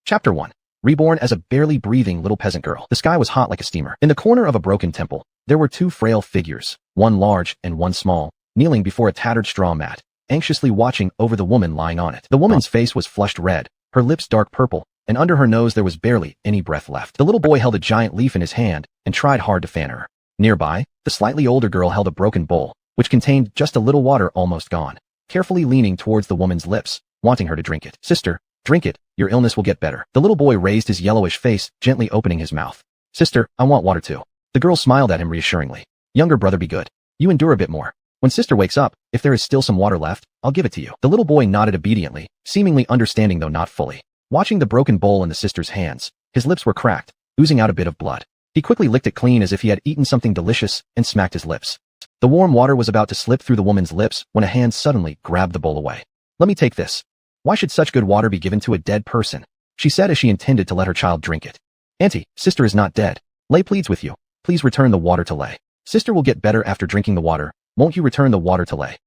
Chapter 1. Reborn as a barely breathing little peasant girl. The sky was hot like a steamer. In the corner of a broken temple, there were two frail figures, one large and one small, kneeling before a tattered straw mat, anxiously watching over the woman lying on it. The woman's face was flushed red, her lips dark purple, and under her nose there was barely any breath left. The little boy held a giant leaf in his hand and tried hard to fan her. Nearby, the slightly older girl held a broken bowl, which contained just a little water almost gone, carefully leaning towards the woman's lips, wanting her to drink it. "Sister, drink it, your illness will get better." The little boy raised his yellowish face, gently opening his mouth. "Sister, I want water too." The girl smiled at him reassuringly. "Younger brother, be good. You endure a bit more. When sister wakes up, if there is still some water left, I'll give it to you." The little boy nodded obediently, seemingly understanding though not fully. Watching the broken bowl in the sister's hands, his lips were cracked, oozing out a bit of blood. He quickly licked it clean as if he had eaten something delicious and smacked his lips. The warm water was about to slip through the woman's lips when a hand suddenly grabbed the bowl away. "Let me take this. Why should such good water be given to a dead person?" she said as she intended to let her child drink it. "Auntie, sister is not dead. Lei pleads with you. Please return the water to Lei. Sister will get better after drinking the water. Won't you return the water to Lei?"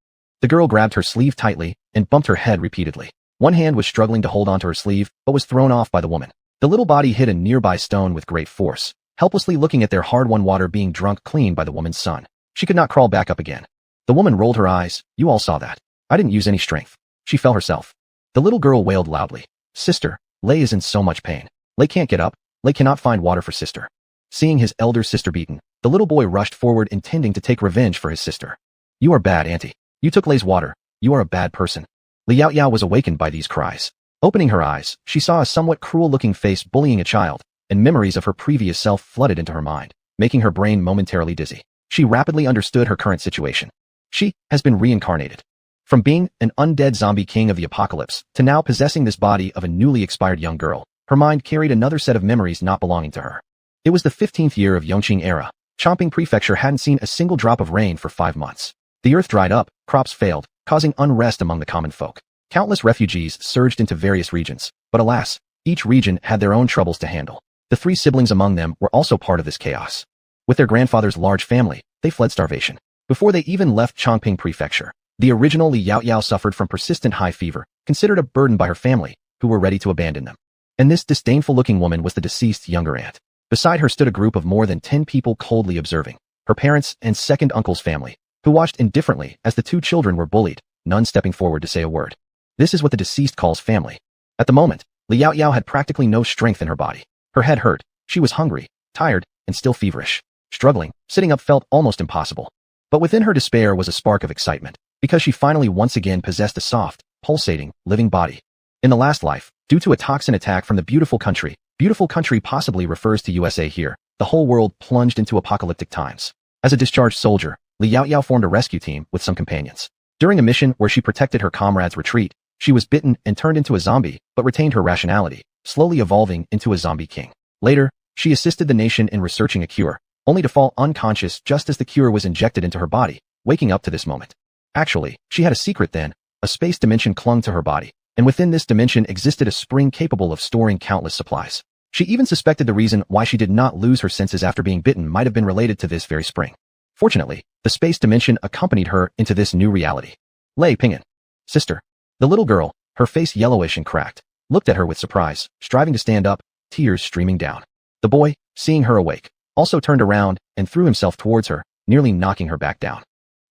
The girl grabbed her sleeve tightly and bumped her head repeatedly. One hand was struggling to hold onto her sleeve, but was thrown off by the woman. The little body hit a nearby stone with great force, helplessly looking at their hard-won water being drunk clean by the woman's son. She could not crawl back up again. The woman rolled her eyes. "You all saw that. I didn't use any strength. She fell herself." The little girl wailed loudly. "Sister, Lei is in so much pain. Lei can't get up. Lei cannot find water for sister." Seeing his elder sister beaten, the little boy rushed forward intending to take revenge for his sister. "You are bad, auntie. You took Lei's water. You are a bad person." Liao Yao was awakened by these cries. Opening her eyes, she saw a somewhat cruel-looking face bullying a child, and memories of her previous self flooded into her mind, making her brain momentarily dizzy. She rapidly understood her current situation. She has been reincarnated. From being an undead zombie king of the apocalypse to now possessing this body of a newly expired young girl, her mind carried another set of memories not belonging to her. It was the 15th year of Yongqing era. Chongqing Prefecture hadn't seen a single drop of rain for 5 months. The earth dried up, crops failed, causing unrest among the common folk. Countless refugees surged into various regions, but alas, each region had their own troubles to handle. The 3 siblings among them were also part of this chaos. With their grandfather's large family, they fled starvation. Before they even left Chongqing Prefecture, the original Liao Yao suffered from persistent high fever, considered a burden by her family, who were ready to abandon them. And this disdainful-looking woman was the deceased's younger aunt. Beside her stood a group of more than 10 people coldly observing, her parents and second uncle's family, who watched indifferently as the 2 children were bullied, none stepping forward to say a word. This is what the deceased calls family. At the moment, Liao Yao had practically no strength in her body. Her head hurt, she was hungry, tired, and still feverish. Struggling, sitting up felt almost impossible. But within her despair was a spark of excitement, because she finally once again possessed a soft, pulsating, living body. In the last life, due to a toxin attack from the beautiful country possibly refers to USA here, the whole world plunged into apocalyptic times. As a discharged soldier, Liao Yao formed a rescue team with some companions. During a mission where she protected her comrades' retreat, she was bitten and turned into a zombie, but retained her rationality, slowly evolving into a zombie king. Later, she assisted the nation in researching a cure, only to fall unconscious just as the cure was injected into her body, waking up to this moment. Actually, she had a secret then. A space dimension clung to her body, and within this dimension existed a spring capable of storing countless supplies. She even suspected the reason why she did not lose her senses after being bitten might have been related to this very spring. Fortunately, the space dimension accompanied her into this new reality. Lei Pingan. "Sister." The little girl, her face yellowish and cracked, looked at her with surprise, striving to stand up, tears streaming down. The boy, seeing her awake, also turned around and threw himself towards her, nearly knocking her back down.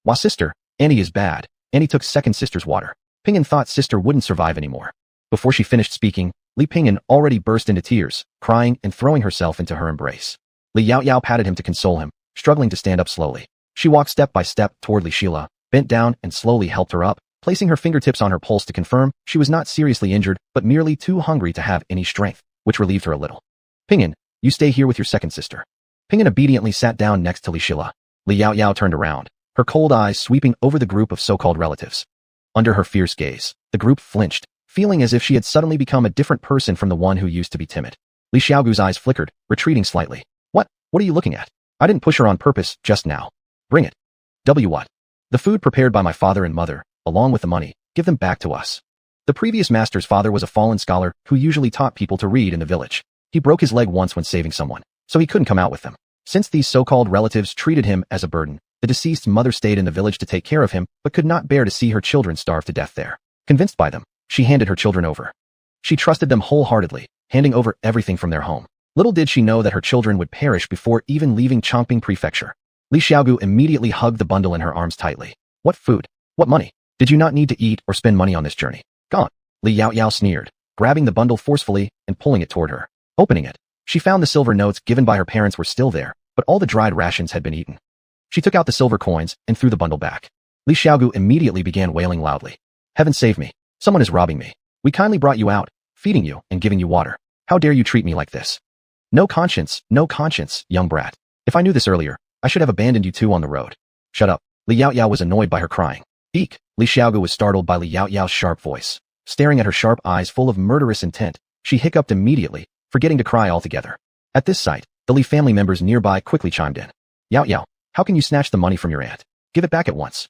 "Why, sister, Annie is bad." Annie took second sister's water. Pingan thought sister wouldn't survive anymore. Before she finished speaking, Li Pingan already burst into tears, crying and throwing herself into her embrace. Liao Yao patted him to console him, struggling to stand up slowly. She walked step by step toward Li Shila, bent down and slowly helped her up, placing her fingertips on her pulse to confirm she was not seriously injured but merely too hungry to have any strength, which relieved her a little. "Pingan, you stay here with your second sister." Pingan obediently sat down next to Li Shila. Liao Yao turned around, her cold eyes sweeping over the group of so-called relatives. Under her fierce gaze, the group flinched, feeling as if she had suddenly become a different person from the one who used to be timid. Li Xiaogu's eyes flickered, retreating slightly. What are you looking at? I didn't push her on purpose just now." "Bring it." What? "The food prepared by my father and mother, along with the money, give them back to us." The previous master's father was a fallen scholar who usually taught people to read in the village. He broke his leg once when saving someone, so he couldn't come out with them. Since these so-called relatives treated him as a burden, the deceased's mother stayed in the village to take care of him but could not bear to see her children starve to death there. Convinced by them, she handed her children over. She trusted them wholeheartedly, handing over everything from their home. Little did she know that her children would perish before even leaving Chongping Prefecture. Li Xiaogu immediately hugged the bundle in her arms tightly. What food? What money? Did you not need to eat or spend money on this journey? Gone. Li Yaoyao sneered, grabbing the bundle forcefully and pulling it toward her. Opening it, she found the silver notes given by her parents were still there, but all the dried rations had been eaten. She took out the silver coins and threw the bundle back. Li Xiaogu immediately began wailing loudly. Heaven save me. Someone is robbing me. We kindly brought you out, feeding you and giving you water. How dare you treat me like this? No conscience, young brat. If I knew this earlier, I should have abandoned you two on the road. Shut up. Li Yaoyao was annoyed by her crying. Eek! Li Xiaogu was startled by Li Yaoyao's sharp voice. Staring at her sharp eyes full of murderous intent, she hiccuped immediately, forgetting to cry altogether. At this sight, the Li family members nearby quickly chimed in. Yaoyao, how can you snatch the money from your aunt? Give it back at once.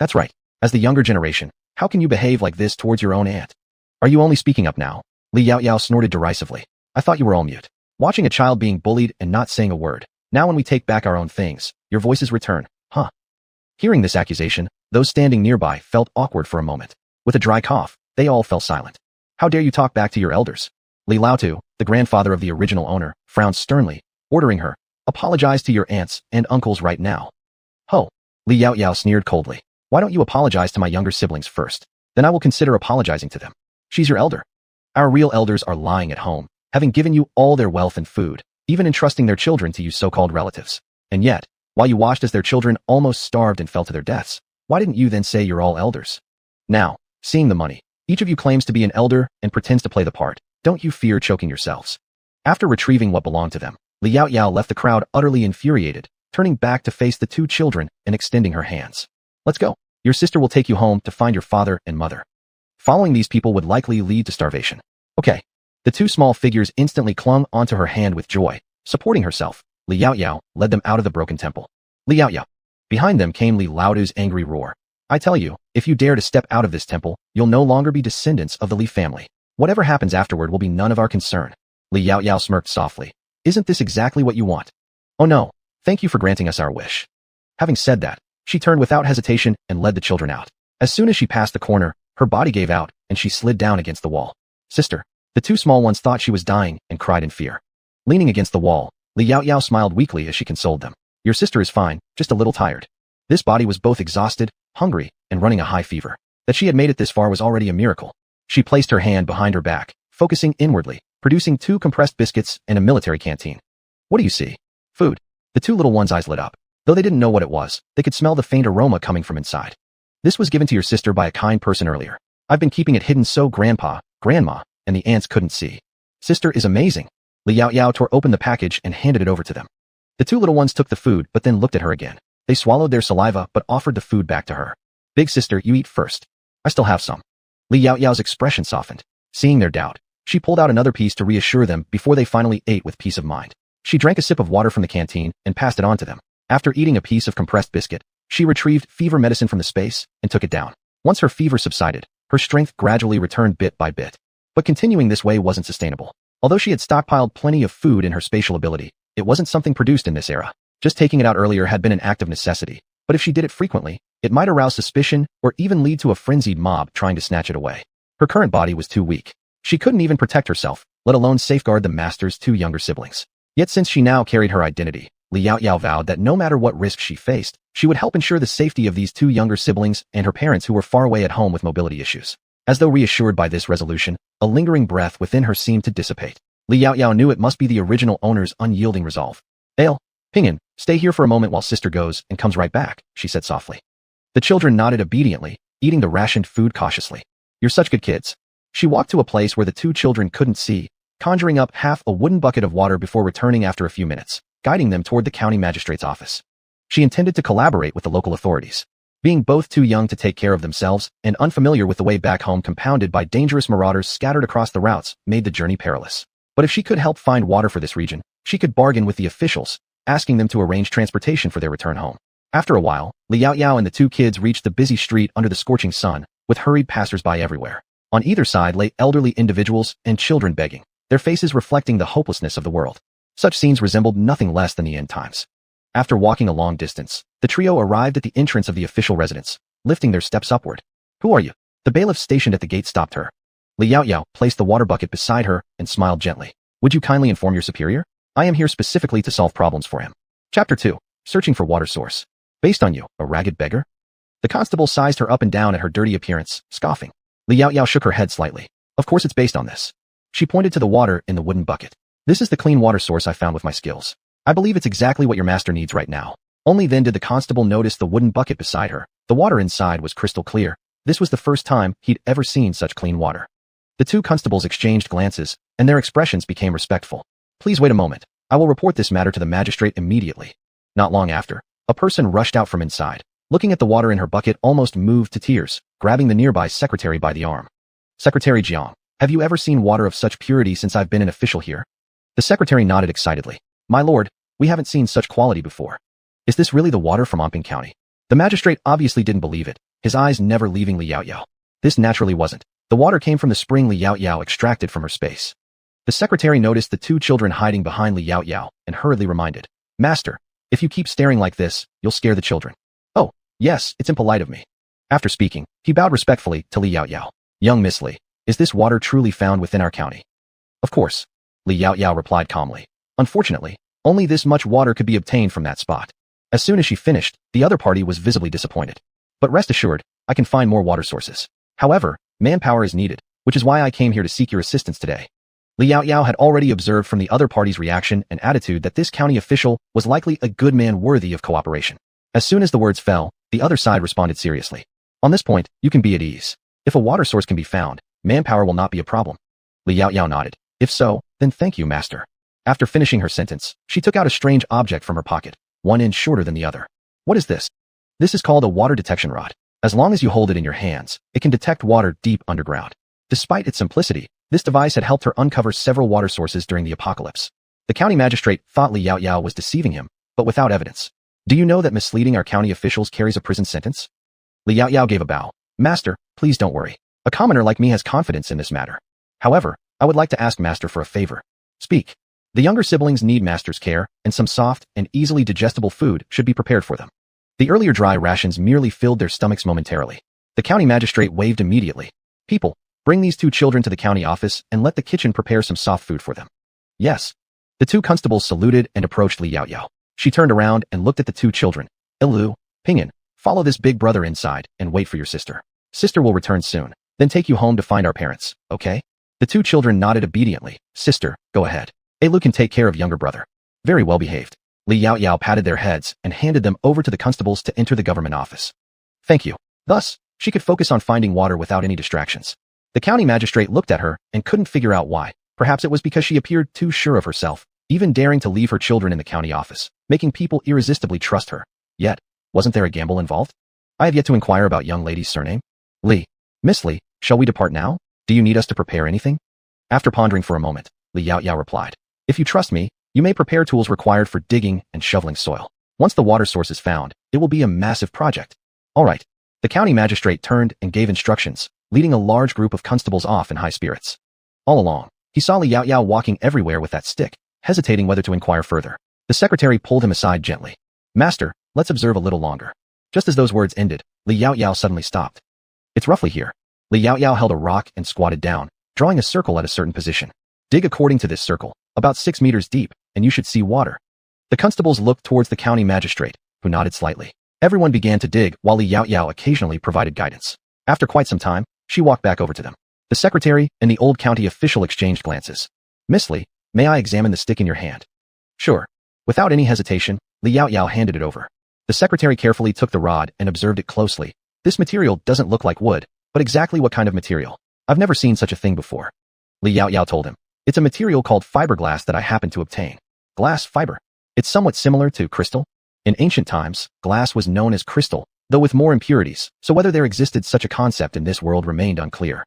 That's right. As the younger generation, how can you behave like this towards your own aunt? Are you only speaking up now? Li Yaoyao snorted derisively. I thought you were all mute. Watching a child being bullied and not saying a word. Now when we take back our own things, your voices return, huh? Hearing this accusation, those standing nearby felt awkward for a moment. With a dry cough, they all fell silent. How dare you talk back to your elders? Li Laotu, the grandfather of the original owner, frowned sternly, ordering her, apologize to your aunts and uncles right now. Ho! Li Yaoyao sneered coldly. Why don't you apologize to my younger siblings first? Then I will consider apologizing to them. She's your elder. Our real elders are lying at home, having given you all their wealth and food, even entrusting their children to you so-called relatives. And yet, while you watched as their children almost starved and fell to their deaths, why didn't you then say you're all elders? Now, seeing the money, each of you claims to be an elder and pretends to play the part. Don't you fear choking yourselves? After retrieving what belonged to them, Li Yaoyao left the crowd utterly infuriated, turning back to face the two children and extending her hands. Let's go. Your sister will take you home to find your father and mother. Following these people would likely lead to starvation. Okay. The two small figures instantly clung onto her hand with joy. Supporting herself, Li Yaoyao led them out of the broken temple. Li Yaoyao. Behind them came Li Laodu's angry roar. I tell you, if you dare to step out of this temple, you'll no longer be descendants of the Li family. Whatever happens afterward will be none of our concern. Li Yaoyao smirked softly. Isn't this exactly what you want? Oh no, thank you for granting us our wish. Having said that, she turned without hesitation and led the children out. As soon as she passed the corner, her body gave out and she slid down against the wall. Sister. The two small ones thought she was dying and cried in fear. Leaning against the wall, Li Yaoyao smiled weakly as she consoled them. Your sister is fine, just a little tired. This body was both exhausted, hungry, and running a high fever. That she had made it this far was already a miracle. She placed her hand behind her back, focusing inwardly, producing 2 compressed biscuits and a military canteen. What do you see? Food. The two little ones' eyes lit up. Though they didn't know what it was, they could smell the faint aroma coming from inside. This was given to your sister by a kind person earlier. I've been keeping it hidden so Grandpa, Grandma, and the aunts couldn't see. Sister is amazing. Li Yaoyao tore open the package and handed it over to them. The two little ones took the food but then looked at her again. They swallowed their saliva but offered the food back to her. Big sister, you eat first. I still have some. Li Yaoyao's expression softened. Seeing their doubt, she pulled out another piece to reassure them before they finally ate with peace of mind. She drank a sip of water from the canteen and passed it on to them. After eating a piece of compressed biscuit, she retrieved fever medicine from the space and took it down. Once her fever subsided, her strength gradually returned bit by bit. But continuing this way wasn't sustainable. Although she had stockpiled plenty of food in her spatial ability, it wasn't something produced in this era. Just taking it out earlier had been an act of necessity, but if she did it frequently, it might arouse suspicion or even lead to a frenzied mob trying to snatch it away. Her current body was too weak. She couldn't even protect herself, let alone safeguard the master's 2 younger siblings. Yet since she now carried her identity, Li Yaoyao vowed that no matter what risk she faced, she would help ensure the safety of these 2 younger siblings and her parents who were far away at home with mobility issues. As though reassured by this resolution, a lingering breath within her seemed to dissipate. Li Yaoyao knew it must be the original owner's unyielding resolve. Ale, Ping'an, stay here for a moment while sister goes and comes right back, she said softly. The children nodded obediently, eating the rationed food cautiously. You're such good kids. She walked to a place where the 2 children couldn't see, conjuring up half a wooden bucket of water before returning after a few minutes, guiding them toward the county magistrate's office. She intended to collaborate with the local authorities. Being both too young to take care of themselves and unfamiliar with the way back home compounded by dangerous marauders scattered across the routes made the journey perilous. But if she could help find water for this region, she could bargain with the officials, asking them to arrange transportation for their return home. After a while, Li Yaoyao and the 2 kids reached the busy street under the scorching sun, with hurried passersby everywhere. On either side lay elderly individuals and children begging, their faces reflecting the hopelessness of the world. Such scenes resembled nothing less than the end times. After walking a long distance, the trio arrived at the entrance of the official residence, lifting their steps upward. Who are you? The bailiff stationed at the gate stopped her. Li Yaoyao placed the water bucket beside her and smiled gently. Would you kindly inform your superior? I am here specifically to solve problems for him. Chapter 2. Searching for water source. Based on you, a ragged beggar? The constable sized her up and down at her dirty appearance, scoffing. Li Yaoyao shook her head slightly. Of course it's based on this. She pointed to the water in the wooden bucket. This is the clean water source I found with my skills. I believe it's exactly what your master needs right now. Only then did the constable notice the wooden bucket beside her. The water inside was crystal clear. This was the first time he'd ever seen such clean water. The two constables exchanged glances, and their expressions became respectful. Please wait a moment. I will report this matter to the magistrate immediately. Not long after, a person rushed out from inside. Looking at the water in her bucket almost moved to tears, grabbing the nearby secretary by the arm. Secretary Jiang, have you ever seen water of such purity since I've been an official here? The secretary nodded excitedly. My lord, we haven't seen such quality before. Is this really the water from Anping County? The magistrate obviously didn't believe it, his eyes never leaving Li Yaoyao. This naturally wasn't. The water came from the spring Li Yaoyao extracted from her space. The secretary noticed the two children hiding behind Li Yaoyao and hurriedly reminded, Master, if you keep staring like this, you'll scare the children. Oh, yes, it's impolite of me. After speaking, he bowed respectfully to Li Yaoyao. Young Miss Li, is this water truly found within our county? Of course. Li Yaoyao replied calmly. Unfortunately, only this much water could be obtained from that spot. As soon as she finished, the other party was visibly disappointed. But rest assured, I can find more water sources. However, manpower is needed, which is why I came here to seek your assistance today. Li Yaoyao had already observed from the other party's reaction and attitude that this county official was likely a good man worthy of cooperation. As soon as the words fell, the other side responded seriously. On this point, you can be at ease. If a water source can be found, manpower will not be a problem. Li Yaoyao nodded. If so, then thank you, master. After finishing her sentence, she took out a strange object from her pocket, 1 inch shorter than the other. What is this? This is called a water detection rod. As long as you hold it in your hands, it can detect water deep underground. Despite its simplicity, this device had helped her uncover several water sources during the apocalypse. The county magistrate thought Li Yaoyao was deceiving him, but without evidence. Do you know that misleading our county officials carries a prison sentence? Li Yaoyao gave a bow. Master, please don't worry. A commoner like me has confidence in this matter. However, I would like to ask Master for a favor. Speak. The younger siblings need Master's care, and some soft and easily digestible food should be prepared for them. The earlier dry rations merely filled their stomachs momentarily. The county magistrate waved immediately. People, bring these two children to the county office and let the kitchen prepare some soft food for them. Yes. The two constables saluted and approached Li Yaoyao. She turned around and looked at the two children. Ilu, Pingan, follow this big brother inside and wait for your sister. Sister will return soon, then take you home to find our parents, okay? The two children nodded obediently. Sister, go ahead. Ilu can take care of younger brother. Very well behaved. Li Yaoyao patted their heads and handed them over to the constables to enter the government office. Thank you. Thus, she could focus on finding water without any distractions. The county magistrate looked at her and couldn't figure out why. Perhaps it was because she appeared too sure of herself, even daring to leave her children in the county office, making people irresistibly trust her. Yet, wasn't there a gamble involved? I have yet to inquire about young lady's surname. Li. Miss Li, shall we depart now? Do you need us to prepare anything? After pondering for a moment, Li Yaoyao replied. If you trust me, you may prepare tools required for digging and shoveling soil. Once the water source is found, it will be a massive project. All right. The county magistrate turned and gave instructions, leading a large group of constables off in high spirits. All along, he saw Li Yaoyao walking everywhere with that stick, hesitating whether to inquire further. The secretary pulled him aside gently. Master, let's observe a little longer. Just as those words ended, Li Yaoyao suddenly stopped. It's roughly here. Li Yaoyao held a rock and squatted down, drawing a circle at a certain position. Dig according to this circle, about 6 meters deep, and you should see water. The constables looked towards the county magistrate, who nodded slightly. Everyone began to dig while Li Yaoyao occasionally provided guidance. After quite some time, she walked back over to them. The secretary and the old county official exchanged glances. Miss Li, may I examine the stick in your hand? Sure. Without any hesitation, Li Yaoyao handed it over. The secretary carefully took the rod and observed it closely. This material doesn't look like wood, but exactly what kind of material? I've never seen such a thing before. Li Yaoyao told him. It's a material called fiberglass that I happened to obtain. Glass fiber. It's somewhat similar to crystal. In ancient times, glass was known as crystal, though with more impurities, so whether there existed such a concept in this world remained unclear.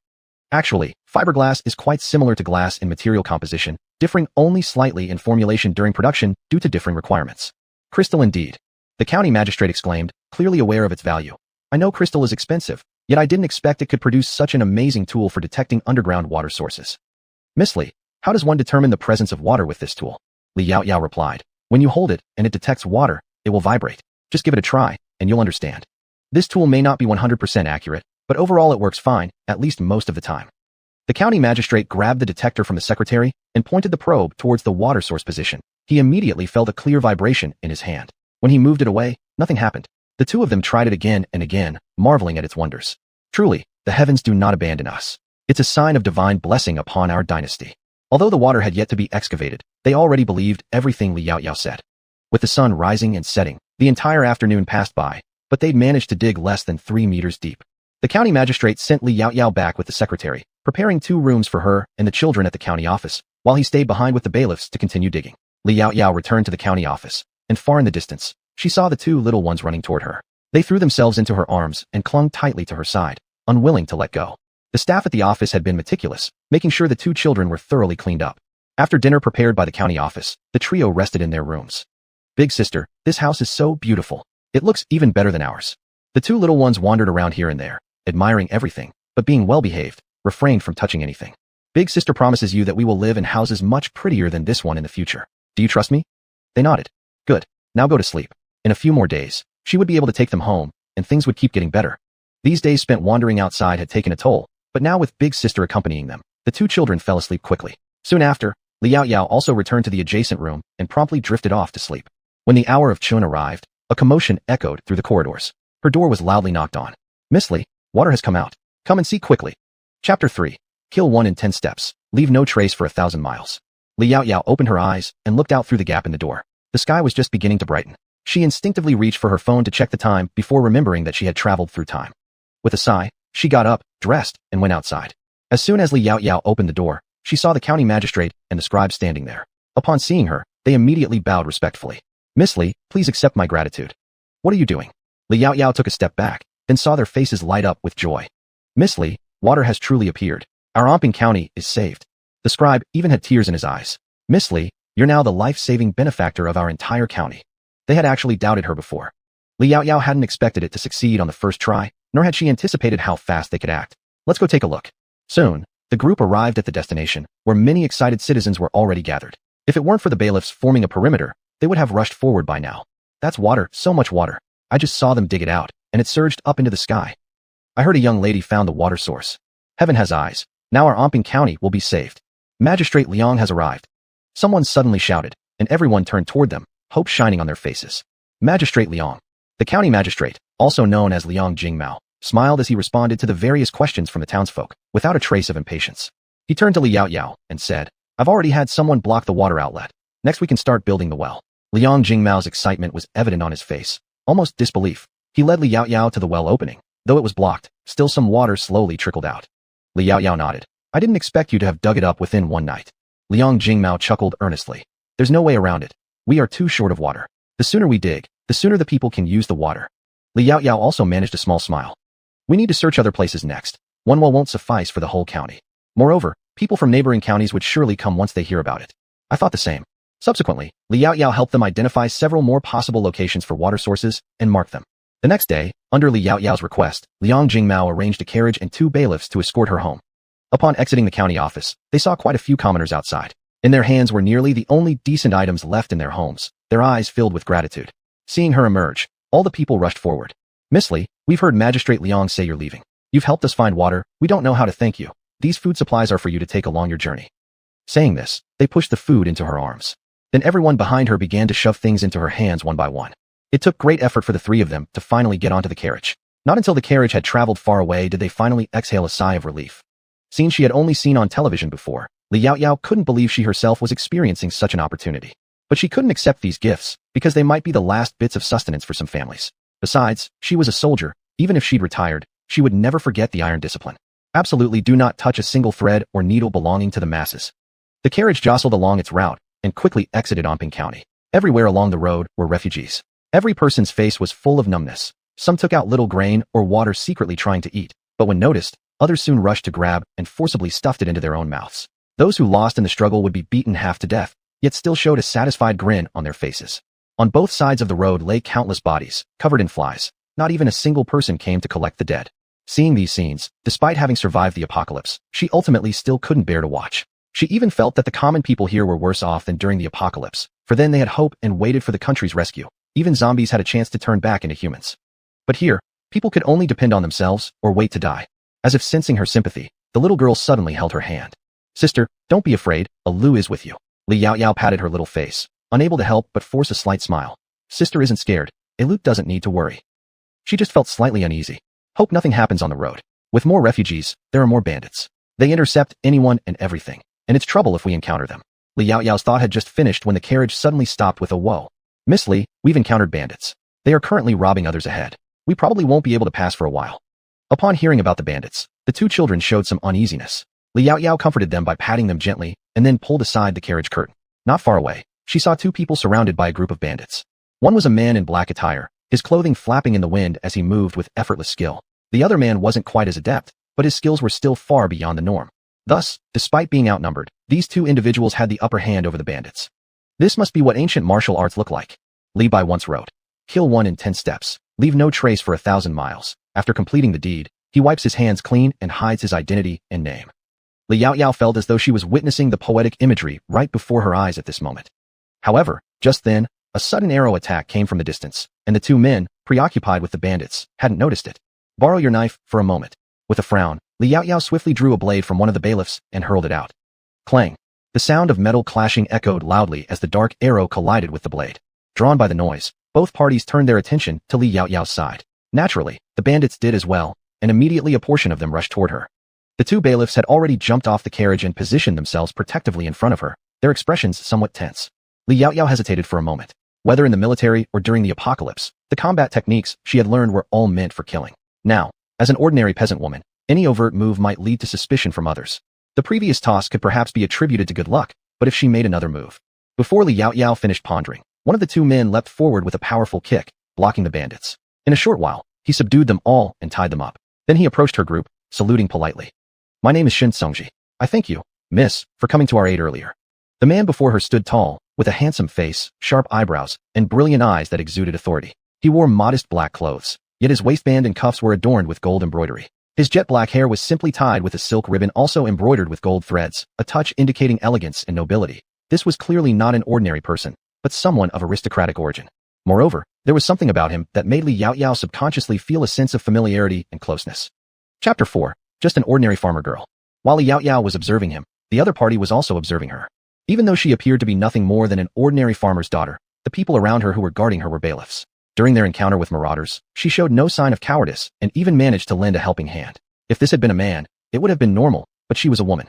Actually, fiberglass is quite similar to glass in material composition, differing only slightly in formulation during production due to differing requirements. Crystal indeed. The county magistrate exclaimed, clearly aware of its value. I know crystal is expensive, yet I didn't expect it could produce such an amazing tool for detecting underground water sources. Miss Li, how does one determine the presence of water with this tool? Li Yaoyao replied. When you hold it and it detects water, it will vibrate. Just give it a try, and you'll understand. This tool may not be 100% accurate, but overall it works fine, at least most of the time. The county magistrate grabbed the detector from the secretary and pointed the probe towards the water source position. He immediately felt a clear vibration in his hand. When he moved it away, nothing happened. The two of them tried it again and again, marveling at its wonders. Truly, the heavens do not abandon us. It's a sign of divine blessing upon our dynasty. Although the water had yet to be excavated, they already believed everything Li Yaoyao said. With the sun rising and setting, the entire afternoon passed by, but they'd managed to dig less than 3 meters deep. The county magistrate sent Li Yaoyao back with the secretary, preparing 2 rooms for her and the children at the county office, while he stayed behind with the bailiffs to continue digging. Li Yaoyao returned to the county office, and far in the distance, she saw the 2 little ones running toward her. They threw themselves into her arms and clung tightly to her side, unwilling to let go. The staff at the office had been meticulous, making sure the 2 children were thoroughly cleaned up. After dinner prepared by the county office, the trio rested in their rooms. Big sister, this house is so beautiful. It looks even better than ours. The 2 little ones wandered around here and there, admiring everything, but being well-behaved, refrained from touching anything. Big sister promises you that we will live in houses much prettier than this one in the future. Do you trust me? They nodded. Good. Now go to sleep. In a few more days, she would be able to take them home, and things would keep getting better. These days spent wandering outside had taken a toll, but now with Big Sister accompanying them, the 2 children fell asleep quickly. Soon after, Li Yaoyao also returned to the adjacent room and promptly drifted off to sleep. When the hour of Chun arrived, a commotion echoed through the corridors. Her door was loudly knocked on. Miss Li, water has come out. Come and see quickly. Chapter 3. Kill 1 in 10 steps. Leave no trace for 1,000 miles. Li Yaoyao opened her eyes and looked out through the gap in the door. The sky was just beginning to brighten. She instinctively reached for her phone to check the time before remembering that she had traveled through time. With a sigh, she got up, dressed, and went outside. As soon as Li Yaoyao opened the door, she saw the county magistrate and the scribe standing there. Upon seeing her, they immediately bowed respectfully. Miss Li, please accept my gratitude. What are you doing? Li Yaoyao took a step back, then saw their faces light up with joy. Miss Li, water has truly appeared. Our Omping County is saved. The scribe even had tears in his eyes. Miss Li, you're now the life-saving benefactor of our entire county. They had actually doubted her before. Li Yaoyao hadn't expected it to succeed on the first try, nor had she anticipated how fast they could act. Let's go take a look. Soon, the group arrived at the destination, where many excited citizens were already gathered. If it weren't for the bailiffs forming a perimeter, they would have rushed forward by now. That's water, so much water. I just saw them dig it out, and it surged up into the sky. I heard a young lady found the water source. Heaven has eyes. Now our Omping County will be saved. Magistrate Liang has arrived. Someone suddenly shouted, and everyone turned toward them, hope shining on their faces. Magistrate Liang. The county magistrate, also known as Liang Jingmao, smiled as he responded to the various questions from the townsfolk, without a trace of impatience. He turned to Li Yaoyao and said, I've already had someone block the water outlet. Next we can start building the well. Liang Jingmao's excitement was evident on his face, almost disbelief. He led Li Yaoyao to the well opening. Though it was blocked, still some water slowly trickled out. Li Yaoyao nodded. I didn't expect you to have dug it up within one night. Liang Jingmao chuckled earnestly. There's no way around it. We are too short of water. The sooner we dig, the sooner the people can use the water. Li Yaoyao also managed a small smile. We need to search other places next. One well won't suffice for the whole county. Moreover, people from neighboring counties would surely come once they hear about it. I thought the same. Subsequently, Li Yaoyao helped them identify several more possible locations for water sources and mark them. The next day, under Li Yaoyao's request, Liang Jingmao arranged a carriage and 2 bailiffs to escort her home. Upon exiting the county office, they saw quite a few commoners outside. In their hands were nearly the only decent items left in their homes, their eyes filled with gratitude. Seeing her emerge, all the people rushed forward. Miss Li, we've heard Magistrate Liang say you're leaving. You've helped us find water. We don't know how to thank you. These food supplies are for you to take along your journey. Saying this, they pushed the food into her arms. Then everyone behind her began to shove things into her hands one by one. It took great effort for the 3 of them to finally get onto the carriage. Not until the carriage had traveled far away did they finally exhale a sigh of relief. Scenes she had only seen on television before, Li Yaoyao couldn't believe she herself was experiencing such an opportunity. But she couldn't accept these gifts, because they might be the last bits of sustenance for some families. Besides, she was a soldier. Even if she'd retired, she would never forget the iron discipline. Absolutely do not touch a single thread or needle belonging to the masses. The carriage jostled along its route and quickly exited Omping County. Everywhere along the road were refugees. Every person's face was full of numbness. Some took out little grain or water secretly trying to eat, but when noticed, others soon rushed to grab and forcibly stuffed it into their own mouths. Those who lost in the struggle would be beaten half to death, yet still showed a satisfied grin on their faces. On both sides of the road lay countless bodies, covered in flies. Not even a single person came to collect the dead. Seeing these scenes, despite having survived the apocalypse, she ultimately still couldn't bear to watch. She even felt that the common people here were worse off than during the apocalypse, for then they had hope and waited for the country's rescue. Even zombies had a chance to turn back into humans. But here, people could only depend on themselves or wait to die. As if sensing her sympathy, The little girl suddenly held her hand. Sister, don't be afraid, Lu is with you. Li Yaoyao patted her little face, unable to help but force a slight smile. Sister isn't scared. Lu doesn't need to worry. She just felt slightly uneasy. Hope nothing happens on the road. With more refugees, there are more bandits. They intercept anyone and everything, and it's trouble if we encounter them. Li Yaoyao's thought had just finished when the carriage suddenly stopped with a whoa. Miss Li, we've encountered bandits. They are currently robbing others ahead. We probably won't be able to pass for a while. Upon hearing about the bandits, the two children showed some uneasiness. Li Yaoyao comforted them by patting them gently and then pulled aside the carriage curtain. Not far away, she saw two people surrounded by a group of bandits. One was a man in black attire, his clothing flapping in the wind as he moved with effortless skill. The other man wasn't quite as adept, but his skills were still far beyond the norm. Thus, despite being outnumbered, these two individuals had the upper hand over the bandits. This must be what ancient martial arts look like. Li Bai once wrote, "Kill one in 10 steps, leave no trace for 1,000 miles. After completing the deed, he wipes his hands clean and hides his identity and name." Li Yaoyao felt as though she was witnessing the poetic imagery right before her eyes at this moment. However, just then, a sudden arrow attack came from the distance, and the two men, preoccupied with the bandits, hadn't noticed it. "Borrow your knife for a moment." With a frown, Li Yaoyao swiftly drew a blade from one of the bailiffs and hurled it out. Clang! The sound of metal clashing echoed loudly as the dark arrow collided with the blade. Drawn by the noise, both parties turned their attention to Li Yaoyao's side. Naturally, the bandits did as well, and immediately a portion of them rushed toward her. The two bailiffs had already jumped off the carriage and positioned themselves protectively in front of her, their expressions somewhat tense. Li Yaoyao hesitated for a moment. Whether in the military or during the apocalypse, the combat techniques she had learned were all meant for killing. Now, as an ordinary peasant woman, any overt move might lead to suspicion from others. The previous toss could perhaps be attributed to good luck, but if she made another move. Before Li Yaoyao finished pondering, one of the two men leapt forward with a powerful kick, blocking the bandits. In a short while, he subdued them all and tied them up. Then he approached her group, saluting politely. "My name is Shin Songji. I thank you, miss, for coming to our aid earlier." The man before her stood tall, with a handsome face, sharp eyebrows, and brilliant eyes that exuded authority. He wore modest black clothes, yet his waistband and cuffs were adorned with gold embroidery. His jet black hair was simply tied with a silk ribbon also embroidered with gold threads, a touch indicating elegance and nobility. This was clearly not an ordinary person, but someone of aristocratic origin. Moreover, there was something about him that made Li Yaoyao subconsciously feel a sense of familiarity and closeness. Chapter 4. Just an ordinary farmer girl. While Li Yaoyao was observing him, the other party was also observing her. Even though she appeared to be nothing more than an ordinary farmer's daughter, the people around her who were guarding her were bailiffs. During their encounter with marauders, she showed no sign of cowardice and even managed to lend a helping hand. If this had been a man, it would have been normal, but she was a woman.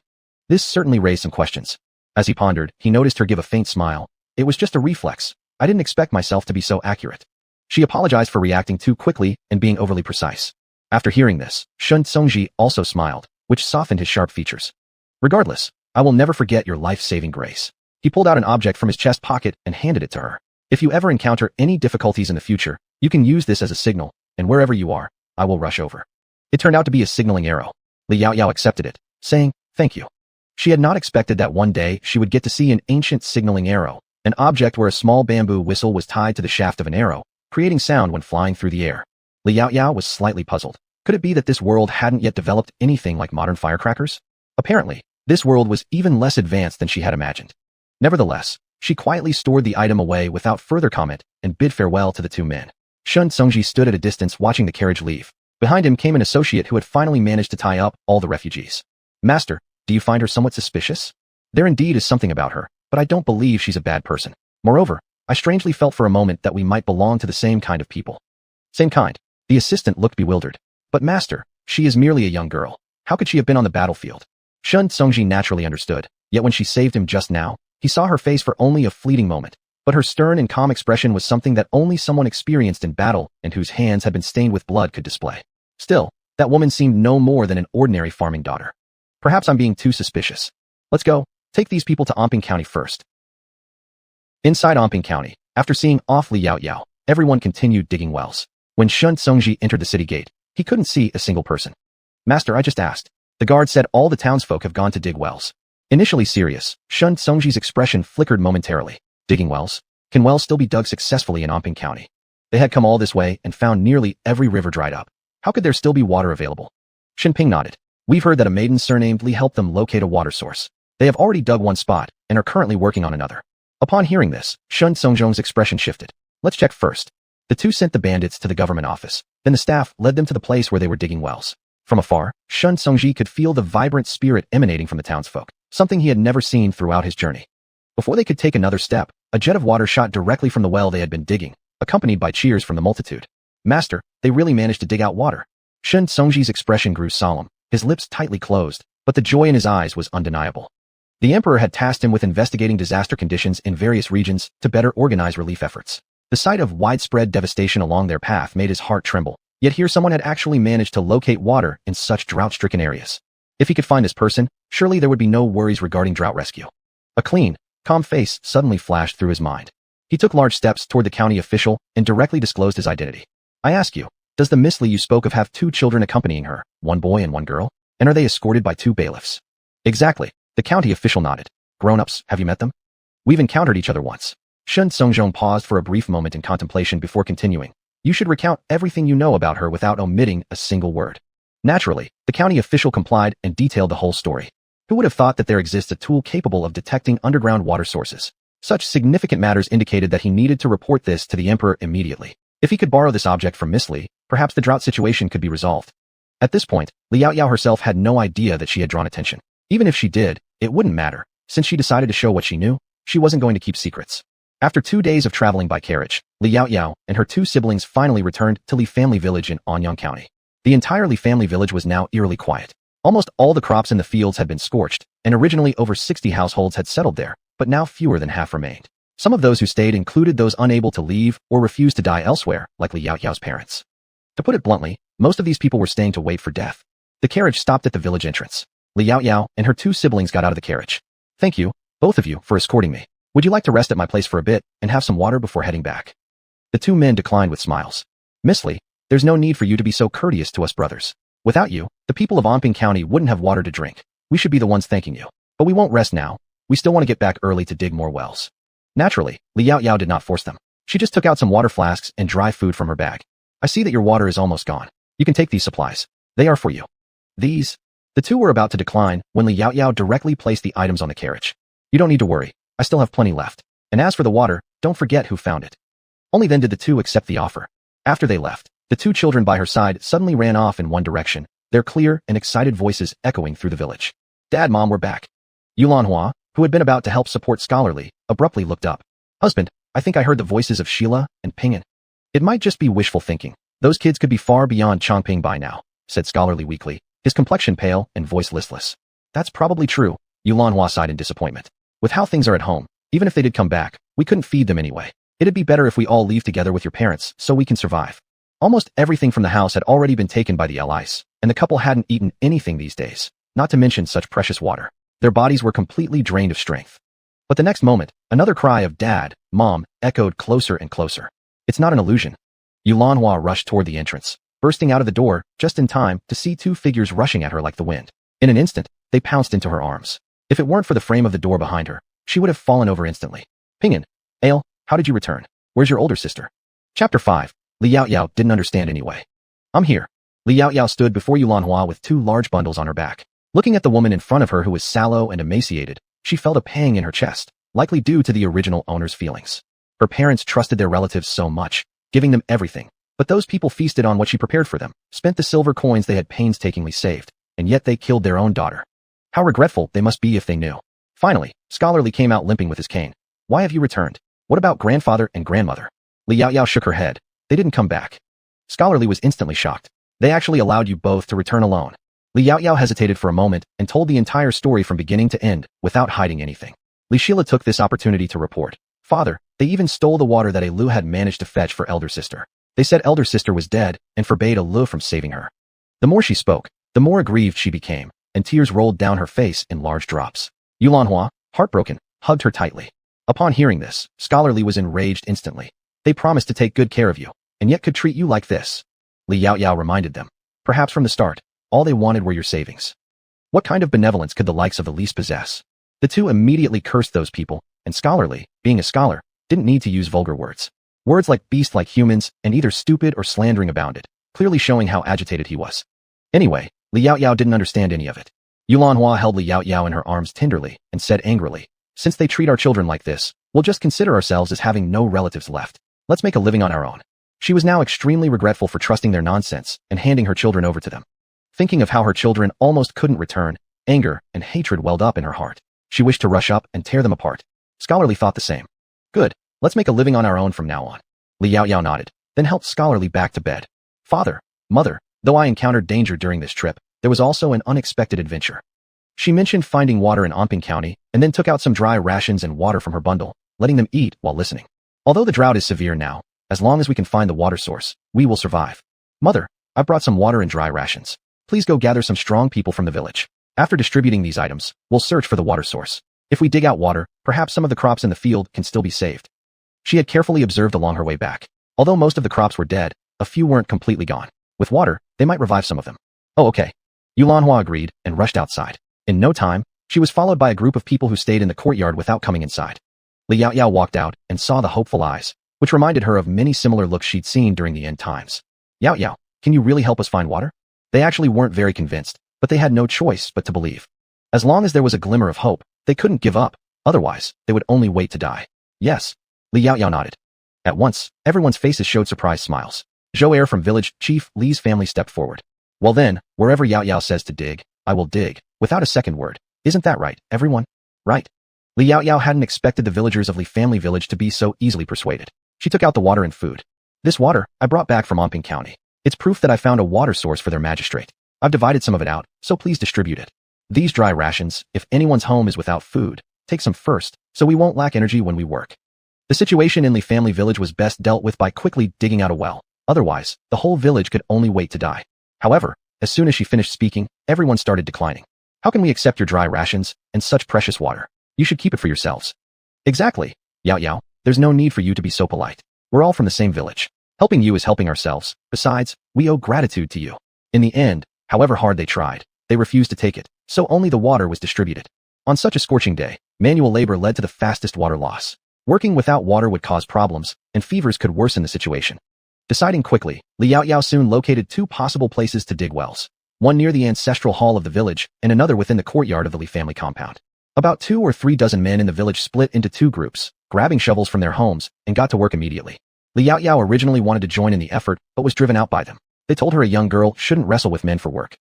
This certainly raised some questions. As he pondered, he noticed her give a faint smile. It was just a reflex. I didn't expect myself to be so accurate. She apologized for reacting too quickly and being overly precise. After hearing this, Shun Songji also smiled, which softened his sharp features. "Regardless, I will never forget your life-saving grace." He pulled out an object from his chest pocket and handed it to her. "If you ever encounter any difficulties in the future, you can use this as a signal, and wherever you are, I will rush over." It turned out to be a signaling arrow. Li Yaoyao accepted it, saying, "Thank you." She had not expected that one day she would get to see an ancient signaling arrow, an object where a small bamboo whistle was tied to the shaft of an arrow, creating sound when flying through the air. Li Yaoyao was slightly puzzled. Could it be that this world hadn't yet developed anything like modern firecrackers? Apparently, this world was even less advanced than she had imagined. Nevertheless, she quietly stored the item away without further comment and bid farewell to the two men. Shun Songji stood at a distance watching the carriage leave. Behind him came an associate who had finally managed to tie up all the refugees. "Master, do you find her somewhat suspicious?" "There indeed is something about her, but I don't believe she's a bad person. Moreover, I strangely felt for a moment that we might belong to the same kind of people." "Same kind." The assistant looked bewildered. "But master, she is merely a young girl. How could she have been on the battlefield?" Shun Songji naturally understood, yet when she saved him just now, he saw her face for only a fleeting moment. But her stern and calm expression was something that only someone experienced in battle and whose hands had been stained with blood could display. Still, that woman seemed no more than an ordinary farming daughter. Perhaps I'm being too suspicious. Let's go, take these people to Omping County first. Inside Omping County, after seeing off Li Yaoyao, everyone continued digging wells. When Shun Songji entered the city gate, he couldn't see a single person. "Master, I just asked." The guard said all the townsfolk have gone to dig wells. Initially serious, Shun Songji's expression flickered momentarily. Digging wells? Can wells still be dug successfully in Omping County? They had come all this way and found nearly every river dried up. How could there still be water available? Shinping nodded. "We've heard that a maiden surnamed Li helped them locate a water source. They have already dug one spot and are currently working on another." Upon hearing this, Shun Songjong's expression shifted. "Let's check first." The two sent the bandits to the government office. Then the staff led them to the place where they were digging wells. From afar, Shun Songji could feel the vibrant spirit emanating from the townsfolk, something he had never seen throughout his journey. Before they could take another step, a jet of water shot directly from the well they had been digging, accompanied by cheers from the multitude. Master, they really managed to dig out water. Shun Songji's expression grew solemn, his lips tightly closed, but the joy in his eyes was undeniable. The emperor had tasked him with investigating disaster conditions in various regions to better organize relief efforts. The sight of widespread devastation along their path made his heart tremble, yet here someone had actually managed to locate water in such drought-stricken areas. If he could find this person, surely there would be no worries regarding drought rescue. A clean, calm face suddenly flashed through his mind. He took large steps toward the county official and directly disclosed his identity. I ask you, does the Miss Lee you spoke of have 2 children accompanying her, 1 boy and 1 girl? And are they escorted by 2 bailiffs? Exactly. The county official nodded. Grown-ups, have you met them? We've encountered each other once. Shun Songjong paused for a brief moment in contemplation before continuing. You should recount everything you know about her without omitting a single word. Naturally, the county official complied and detailed the whole story. Who would have thought that there exists a tool capable of detecting underground water sources? Such significant matters indicated that he needed to report this to the emperor immediately. If he could borrow this object from Miss Lee, perhaps the drought situation could be resolved. At this point, Liao Yao herself had no idea that she had drawn attention. Even if she did, it wouldn't matter. Since she decided to show what she knew, she wasn't going to keep secrets. After 2 days of traveling by carriage, Liao Yao and her 2 siblings finally returned to Li Family Village in Anyang County. The entire Li Family Village was now eerily quiet. Almost all the crops in the fields had been scorched, and originally over 60 households had settled there, but now fewer than half remained. Some of those who stayed included those unable to leave or refused to die elsewhere, like Liao Yao's parents. To put it bluntly, most of these people were staying to wait for death. The carriage stopped at the village entrance. Liao Yao and her 2 siblings got out of the carriage. Thank you, both of you, for escorting me. Would you like to rest at my place for a bit and have some water before heading back? The 2 men declined with smiles. Miss Lee, there's no need for you to be so courteous to us brothers. Without you, the people of Anping County wouldn't have water to drink. We should be the ones thanking you. But we won't rest now. We still want to get back early to dig more wells. Naturally, Liao Yao did not force them. She just took out some water flasks and dry food from her bag. I see that your water is almost gone. You can take these supplies. They are for you. These? The 2 were about to decline when Liao Yao directly placed the items on the carriage. You don't need to worry. I still have plenty left. And as for the water, don't forget who found it. Only then did the 2 accept the offer. After they left, the 2 children by her side suddenly ran off in one direction, their clear and excited voices echoing through the village. Dad, Mom, we're back. Yulanhua, who had been about to help support Scholarly, abruptly looked up. Husband, I think I heard the voices of Sheila and Ping'an. It might just be wishful thinking. Those kids could be far beyond Chongping by now, said Scholarly weakly, his complexion pale and voice listless. That's probably true, Yulanhua sighed in disappointment. With how things are at home, even if they did come back, we couldn't feed them anyway. It'd be better if we all leave together with your parents so we can survive. Almost everything from the house had already been taken by the allies, and the couple hadn't eaten anything these days, not to mention such precious water. Their bodies were completely drained of strength. But the next moment, another cry of Dad, Mom, echoed closer and closer. It's not an illusion. Yulanhua rushed toward the entrance, bursting out of the door just in time to see 2 figures rushing at her like the wind. In an instant, they pounced into her arms. If it weren't for the frame of the door behind her, she would have fallen over instantly. Ping'an, Ale, how did you return? Where's your older sister? Chapter 5. Liao Yao didn't understand anyway. I'm here. Liao Yao stood before Yulanhua with 2 large bundles on her back. Looking at the woman in front of her who was sallow and emaciated, she felt a pang in her chest, likely due to the original owner's feelings. Her parents trusted their relatives so much, giving them everything. But those people feasted on what she prepared for them, spent the silver coins they had painstakingly saved, and yet they killed their own daughter. How regretful they must be if they knew. Finally, Scholarly came out limping with his cane. Why have you returned? What about grandfather and grandmother? Liao Yao shook her head. They didn't come back. Scholarly was instantly shocked. They actually allowed you both to return alone. Liao Yao hesitated for a moment and told the entire story from beginning to end, without hiding anything. Li Sheila took this opportunity to report. Father, they even stole the water that Lu had managed to fetch for elder sister. They said elder sister was dead and forbade Lu from saving her. The more she spoke, the more aggrieved she became, and tears rolled down her face in large drops. Yulanhua, heartbroken, hugged her tightly. Upon hearing this, Scholarly was enraged instantly. They promised to take good care of you, and yet could treat you like this. Liao Yao reminded them. Perhaps from the start, all they wanted were your savings. What kind of benevolence could the likes of Elise possess? The 2 immediately cursed those people, and Scholarly, being a scholar, didn't need to use vulgar words. Words like beast like humans and either stupid or slandering abounded, clearly showing how agitated he was. Anyway, Liao Yao didn't understand any of it. Yulanhua held Liao Yao in her arms tenderly and said angrily, since they treat our children like this, we'll just consider ourselves as having no relatives left. Let's make a living on our own. She was now extremely regretful for trusting their nonsense and handing her children over to them. Thinking of how her children almost couldn't return, anger and hatred welled up in her heart. She wished to rush up and tear them apart. Scholarly thought the same. Good, let's make a living on our own from now on. Li Yaoyao nodded, then helped Scholarly back to bed. Father, mother, though I encountered danger during this trip, there was also an unexpected adventure. She mentioned finding water in Anping County and then took out some dry rations and water from her bundle, letting them eat while listening. Although the drought is severe now, as long as we can find the water source, we will survive. Mother, I brought some water and dry rations. Please go gather some strong people from the village. After distributing these items, we'll search for the water source. If we dig out water, perhaps some of the crops in the field can still be saved. She had carefully observed along her way back. Although most of the crops were dead, a few weren't completely gone. With water, they might revive some of them. Oh, okay. Yulanhua agreed and rushed outside. In no time, she was followed by a group of people who stayed in the courtyard without coming inside. Li Yaoyao walked out and saw the hopeful eyes, which reminded her of many similar looks she'd seen during the end times. Yaoyao, can you really help us find water? They actually weren't very convinced, but they had no choice but to believe. As long as there was a glimmer of hope, they couldn't give up, otherwise, they would only wait to die. Yes. Li Yaoyao nodded. At once, everyone's faces showed surprised smiles. Zhou Er from village chief Li's family stepped forward. Well then, wherever Yaoyao says to dig, I will dig, without a second word. Isn't that right, everyone? Right. Li Yaoyao hadn't expected the villagers of Li family village to be so easily persuaded. She took out the water and food. This water, I brought back from Anping County. It's proof that I found a water source for their magistrate. I've divided some of it out, so please distribute it. These dry rations, if anyone's home is without food, take some first, so we won't lack energy when we work. The situation in Li family village was best dealt with by quickly digging out a well. Otherwise, the whole village could only wait to die. However, as soon as she finished speaking, everyone started declining. How can we accept your dry rations and such precious water? You should keep it for yourselves. Exactly, Yaoyao, there's no need for you to be so polite. We're all from the same village. Helping you is helping ourselves. Besides, we owe gratitude to you. In the end, however hard they tried, they refused to take it, so only the water was distributed. On such a scorching day, manual labor led to the fastest water loss. Working without water would cause problems, and fevers could worsen the situation. Deciding quickly, Li Yaoyao soon located two possible places to dig wells. One near the ancestral hall of the village, and another within the courtyard of the Li family compound. About 2 or 3 dozen men in the village split into 2 groups, grabbing shovels from their homes, and got to work immediately. Li Yaoyao originally wanted to join in the effort, but was driven out by them. They told her a young girl shouldn't wrestle with men for work.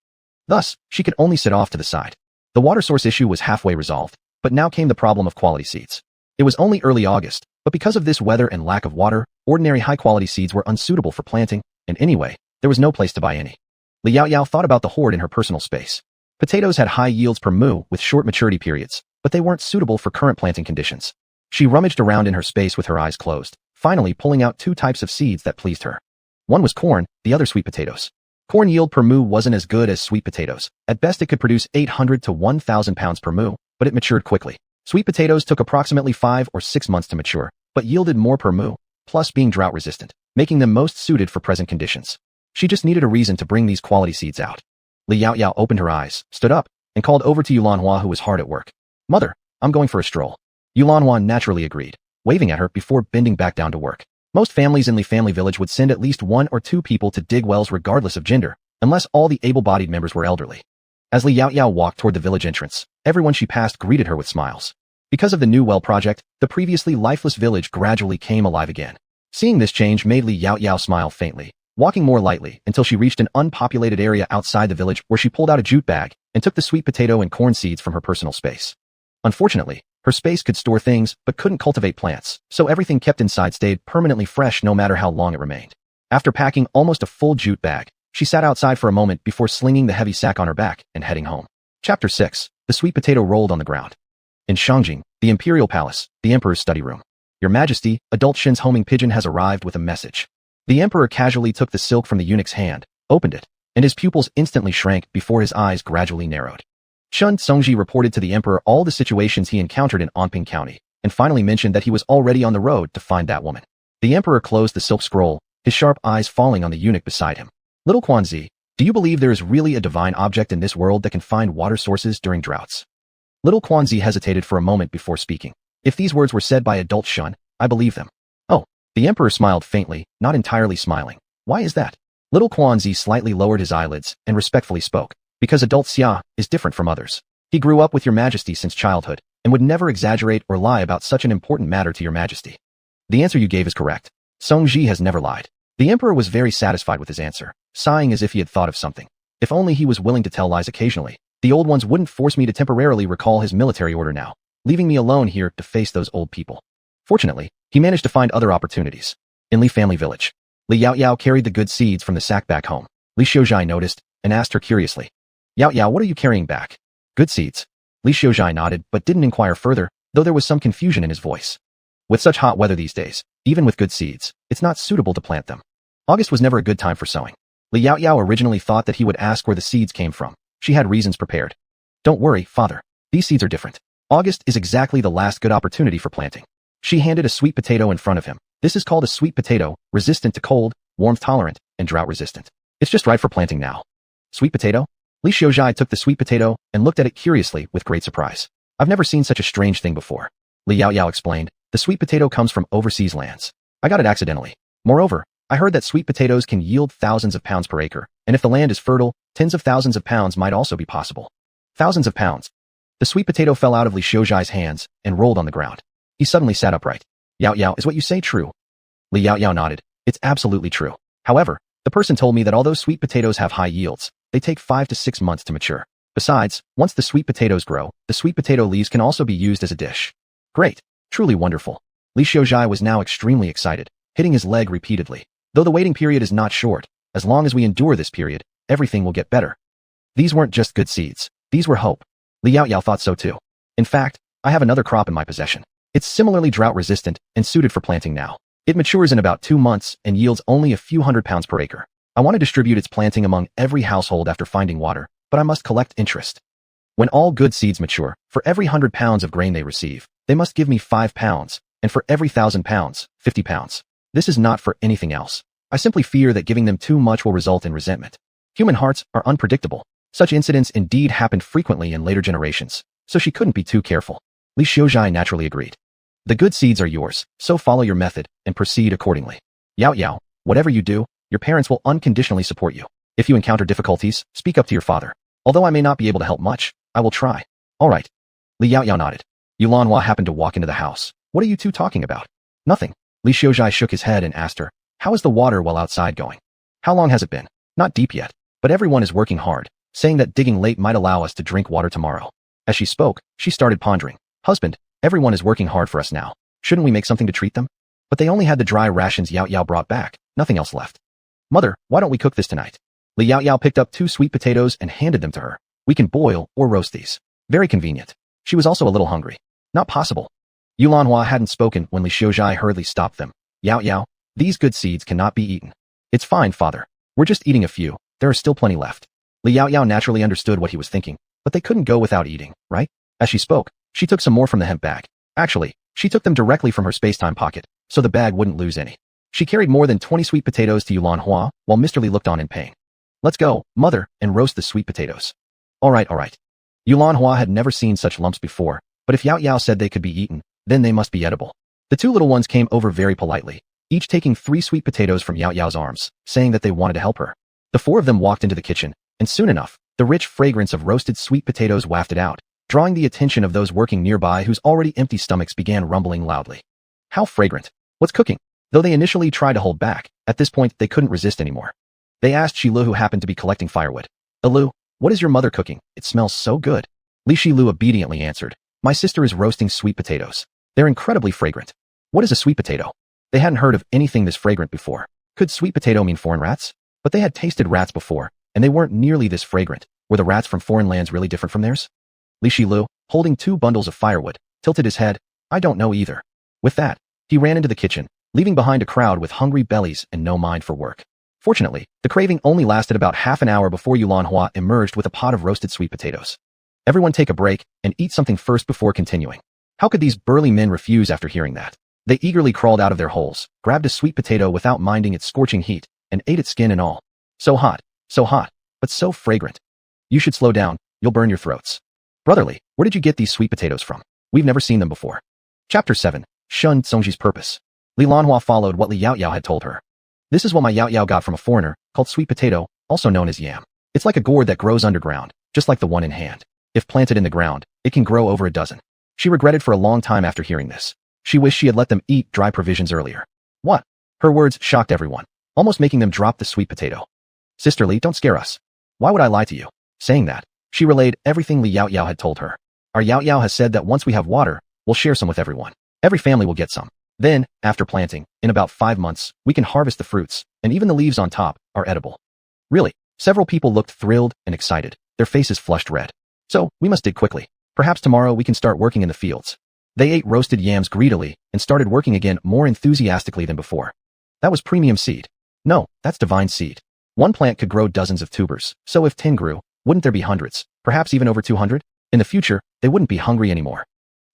Thus, she could only sit off to the side. The water source issue was halfway resolved, but now came the problem of quality seeds. It was only early August, but because of this weather and lack of water, ordinary high-quality seeds were unsuitable for planting, and anyway, there was no place to buy any. Li Yaoyao thought about the hoard in her personal space. Potatoes had high yields per mu with short maturity periods, but they weren't suitable for current planting conditions. She rummaged around in her space with her eyes closed, finally pulling out 2 types of seeds that pleased her. One was corn, the other sweet potatoes. Corn yield per mu wasn't as good as sweet potatoes. At best it could produce 800 to 1,000 pounds per mu, but it matured quickly. Sweet potatoes took approximately 5 or 6 months to mature, but yielded more per mu, plus being drought resistant, making them most suited for present conditions. She just needed a reason to bring these quality seeds out. Li Yaoyao opened her eyes, stood up, and called over to Yulanhua who was hard at work. Mother, I'm going for a stroll. Yulanhua naturally agreed, waving at her before bending back down to work. Most families in Li family village would send at least 1 or 2 people to dig wells regardless of gender, unless all the able-bodied members were elderly. As Li Yaoyao walked toward the village entrance, everyone she passed greeted her with smiles. Because of the new well project, the previously lifeless village gradually came alive again. Seeing this change made Li Yaoyao smile faintly, walking more lightly until she reached an unpopulated area outside the village where she pulled out a jute bag and took the sweet potato and corn seeds from her personal space. Unfortunately, her space could store things but couldn't cultivate plants, so everything kept inside stayed permanently fresh no matter how long it remained. After packing almost a full jute bag, she sat outside for a moment before slinging the heavy sack on her back and heading home. Chapter 6. The sweet potato rolled on the ground. In Shangjing, the imperial palace, the emperor's study room. Your Majesty, adult Shin's homing pigeon has arrived with a message. The emperor casually took the silk from the eunuch's hand, opened it, and his pupils instantly shrank before his eyes gradually narrowed. Shun Tsungji reported to the emperor all the situations he encountered in Anping County, and finally mentioned that he was already on the road to find that woman. The emperor closed the silk scroll, his sharp eyes falling on the eunuch beside him. Little Quanzi, do you believe there is really a divine object in this world that can find water sources during droughts? Little Quanzi hesitated for a moment before speaking. If these words were said by adult Shun, I believe them. Oh, the emperor smiled faintly, not entirely smiling. Why is that? Little Quanzi slightly lowered his eyelids and respectfully spoke. Because adult Xia is different from others. He grew up with your Majesty since childhood, and would never exaggerate or lie about such an important matter to your Majesty. The answer you gave is correct. Song Ji has never lied. The emperor was very satisfied with his answer, sighing as if he had thought of something. If only he was willing to tell lies occasionally. The old ones wouldn't force me to temporarily recall his military order now, leaving me alone here to face those old people. Fortunately, he managed to find other opportunities. In Li family village, Li Yaoyao carried the good seeds from the sack back home. Li Xiaozhai noticed and asked her curiously, Yaoyao, what are you carrying back? Good seeds. Li Xiaozhai nodded but didn't inquire further, though there was some confusion in his voice. With such hot weather these days, even with good seeds, it's not suitable to plant them. August was never a good time for sowing. Li Yaoyao originally thought that he would ask where the seeds came from. She had reasons prepared. Don't worry, father. These seeds are different. August is exactly the last good opportunity for planting. She handed a sweet potato in front of him. This is called a sweet potato, resistant to cold, warmth tolerant, and drought resistant. It's just right for planting now. Sweet potato? Li Xiaozhai took the sweet potato and looked at it curiously with great surprise. I've never seen such a strange thing before. Li Yaoyao explained, the sweet potato comes from overseas lands. I got it accidentally. Moreover, I heard that sweet potatoes can yield thousands of pounds per acre, and if the land is fertile, tens of thousands of pounds might also be possible. Thousands of pounds. The sweet potato fell out of Li Xiaozhai's hands and rolled on the ground. He suddenly sat upright. Yaoyao, is what you say true? Li Yaoyao nodded. It's absolutely true. However, the person told me that although sweet potatoes have high yields, they take 5 to 6 months to mature. Besides, once the sweet potatoes grow, the sweet potato leaves can also be used as a dish. Great. Truly wonderful. Li Xiaozhai was now extremely excited, hitting his leg repeatedly. Though the waiting period is not short, as long as we endure this period, everything will get better. These weren't just good seeds. These were hope. Li Yaoyao thought so too. In fact, I have another crop in my possession. It's similarly drought-resistant and suited for planting now. It matures in about 2 months and yields only a few hundred pounds per acre. I want to distribute its planting among every household after finding water, but I must collect interest. When all good seeds mature, for every 100 pounds of grain they receive, they must give me 5 pounds, and for every 1,000 pounds, 50 pounds. This is not for anything else. I simply fear that giving them too much will result in resentment. Human hearts are unpredictable. Such incidents indeed happened frequently in later generations, so she couldn't be too careful. Li Xiaozhai naturally agreed. The good seeds are yours, so follow your method and proceed accordingly. Yaoyao, whatever you do, your parents will unconditionally support you. If you encounter difficulties, speak up to your father. Although I may not be able to help much, I will try. All right. Li Yaoyao nodded. Yulanhua happened to walk into the house. What are you two talking about? Nothing. Li Xiaozhai shook his head and asked her, how is the water while outside going? How long has it been? Not deep yet, but everyone is working hard, saying that digging late might allow us to drink water tomorrow. As she spoke, she started pondering. Husband, everyone is working hard for us now. Shouldn't we make something to treat them? But they only had the dry rations Yaoyao brought back, nothing else left. Mother, why don't we cook this tonight? Li Yaoyao picked up 2 sweet potatoes and handed them to her. We can boil or roast these. Very convenient. She was also a little hungry. Not possible. Yulanhua hadn't spoken when Li Xiaozhai hurriedly stopped them. Yaoyao, these good seeds cannot be eaten. It's fine, father. We're just eating a few. There are still plenty left. Li Yaoyao naturally understood what he was thinking, but they couldn't go without eating, right? As she spoke, she took some more from the hemp bag. Actually, she took them directly from her space-time pocket, so the bag wouldn't lose any. She carried more than 20 sweet potatoes to Yulanhua, while Mr. Li looked on in pain. Let's go, mother, and roast the sweet potatoes. All right. Yulanhua had never seen such lumps before, but if Yaoyao said they could be eaten, then they must be edible. The 2 little ones came over very politely, each taking 3 sweet potatoes from Yaoyao's arms, saying that they wanted to help her. The 4 of them walked into the kitchen, and soon enough, the rich fragrance of roasted sweet potatoes wafted out, drawing the attention of those working nearby whose already empty stomachs began rumbling loudly. How fragrant! What's cooking? Though they initially tried to hold back, at this point they couldn't resist anymore. They asked Shilu, who happened to be collecting firewood. Alu, what is your mother cooking? It smells so good. Li Shilu obediently answered. My sister is roasting sweet potatoes. They're incredibly fragrant. What is a sweet potato? They hadn't heard of anything this fragrant before. Could sweet potato mean foreign rats? But they had tasted rats before, and they weren't nearly this fragrant. Were the rats from foreign lands really different from theirs? Li Shilu, holding 2 bundles of firewood, tilted his head. I don't know either. With that, he ran into the kitchen, leaving behind a crowd with hungry bellies and no mind for work. Fortunately, the craving only lasted about half an hour before Yulanhua emerged with a pot of roasted sweet potatoes. Everyone take a break and eat something first before continuing. How could these burly men refuse after hearing that? They eagerly crawled out of their holes, grabbed a sweet potato without minding its scorching heat, and ate its skin and all. So hot, but so fragrant. You should slow down, you'll burn your throats. Brotherly, where did you get these sweet potatoes from? We've never seen them before. Chapter 7. Shun Songji's Purpose. Li Lanhua followed what Li Yaoyao had told her. This is what my Yaoyao got from a foreigner, called sweet potato, also known as yam. It's like a gourd that grows underground, just like the one in hand. If planted in the ground, it can grow over a dozen. She regretted for a long time after hearing this. She wished she had let them eat dry provisions earlier. What? Her words shocked everyone, almost making them drop the sweet potato. Sister Li, don't scare us. Why would I lie to you? Saying that, she relayed everything Li Yao Yao had told her. Our Yao Yao has said that once we have water, we'll share some with everyone. Every family will get some. Then, after planting, in about 5 months, we can harvest the fruits, and even the leaves on top are edible. Really? Several people looked thrilled and excited, their faces flushed red. So, we must dig quickly. Perhaps tomorrow we can start working in the fields. They ate roasted yams greedily and started working again more enthusiastically than before. That was premium seed. No, that's divine seed. One plant could grow dozens of tubers, so if 10 grew, wouldn't there be hundreds, perhaps even over 200? In the future, they wouldn't be hungry anymore.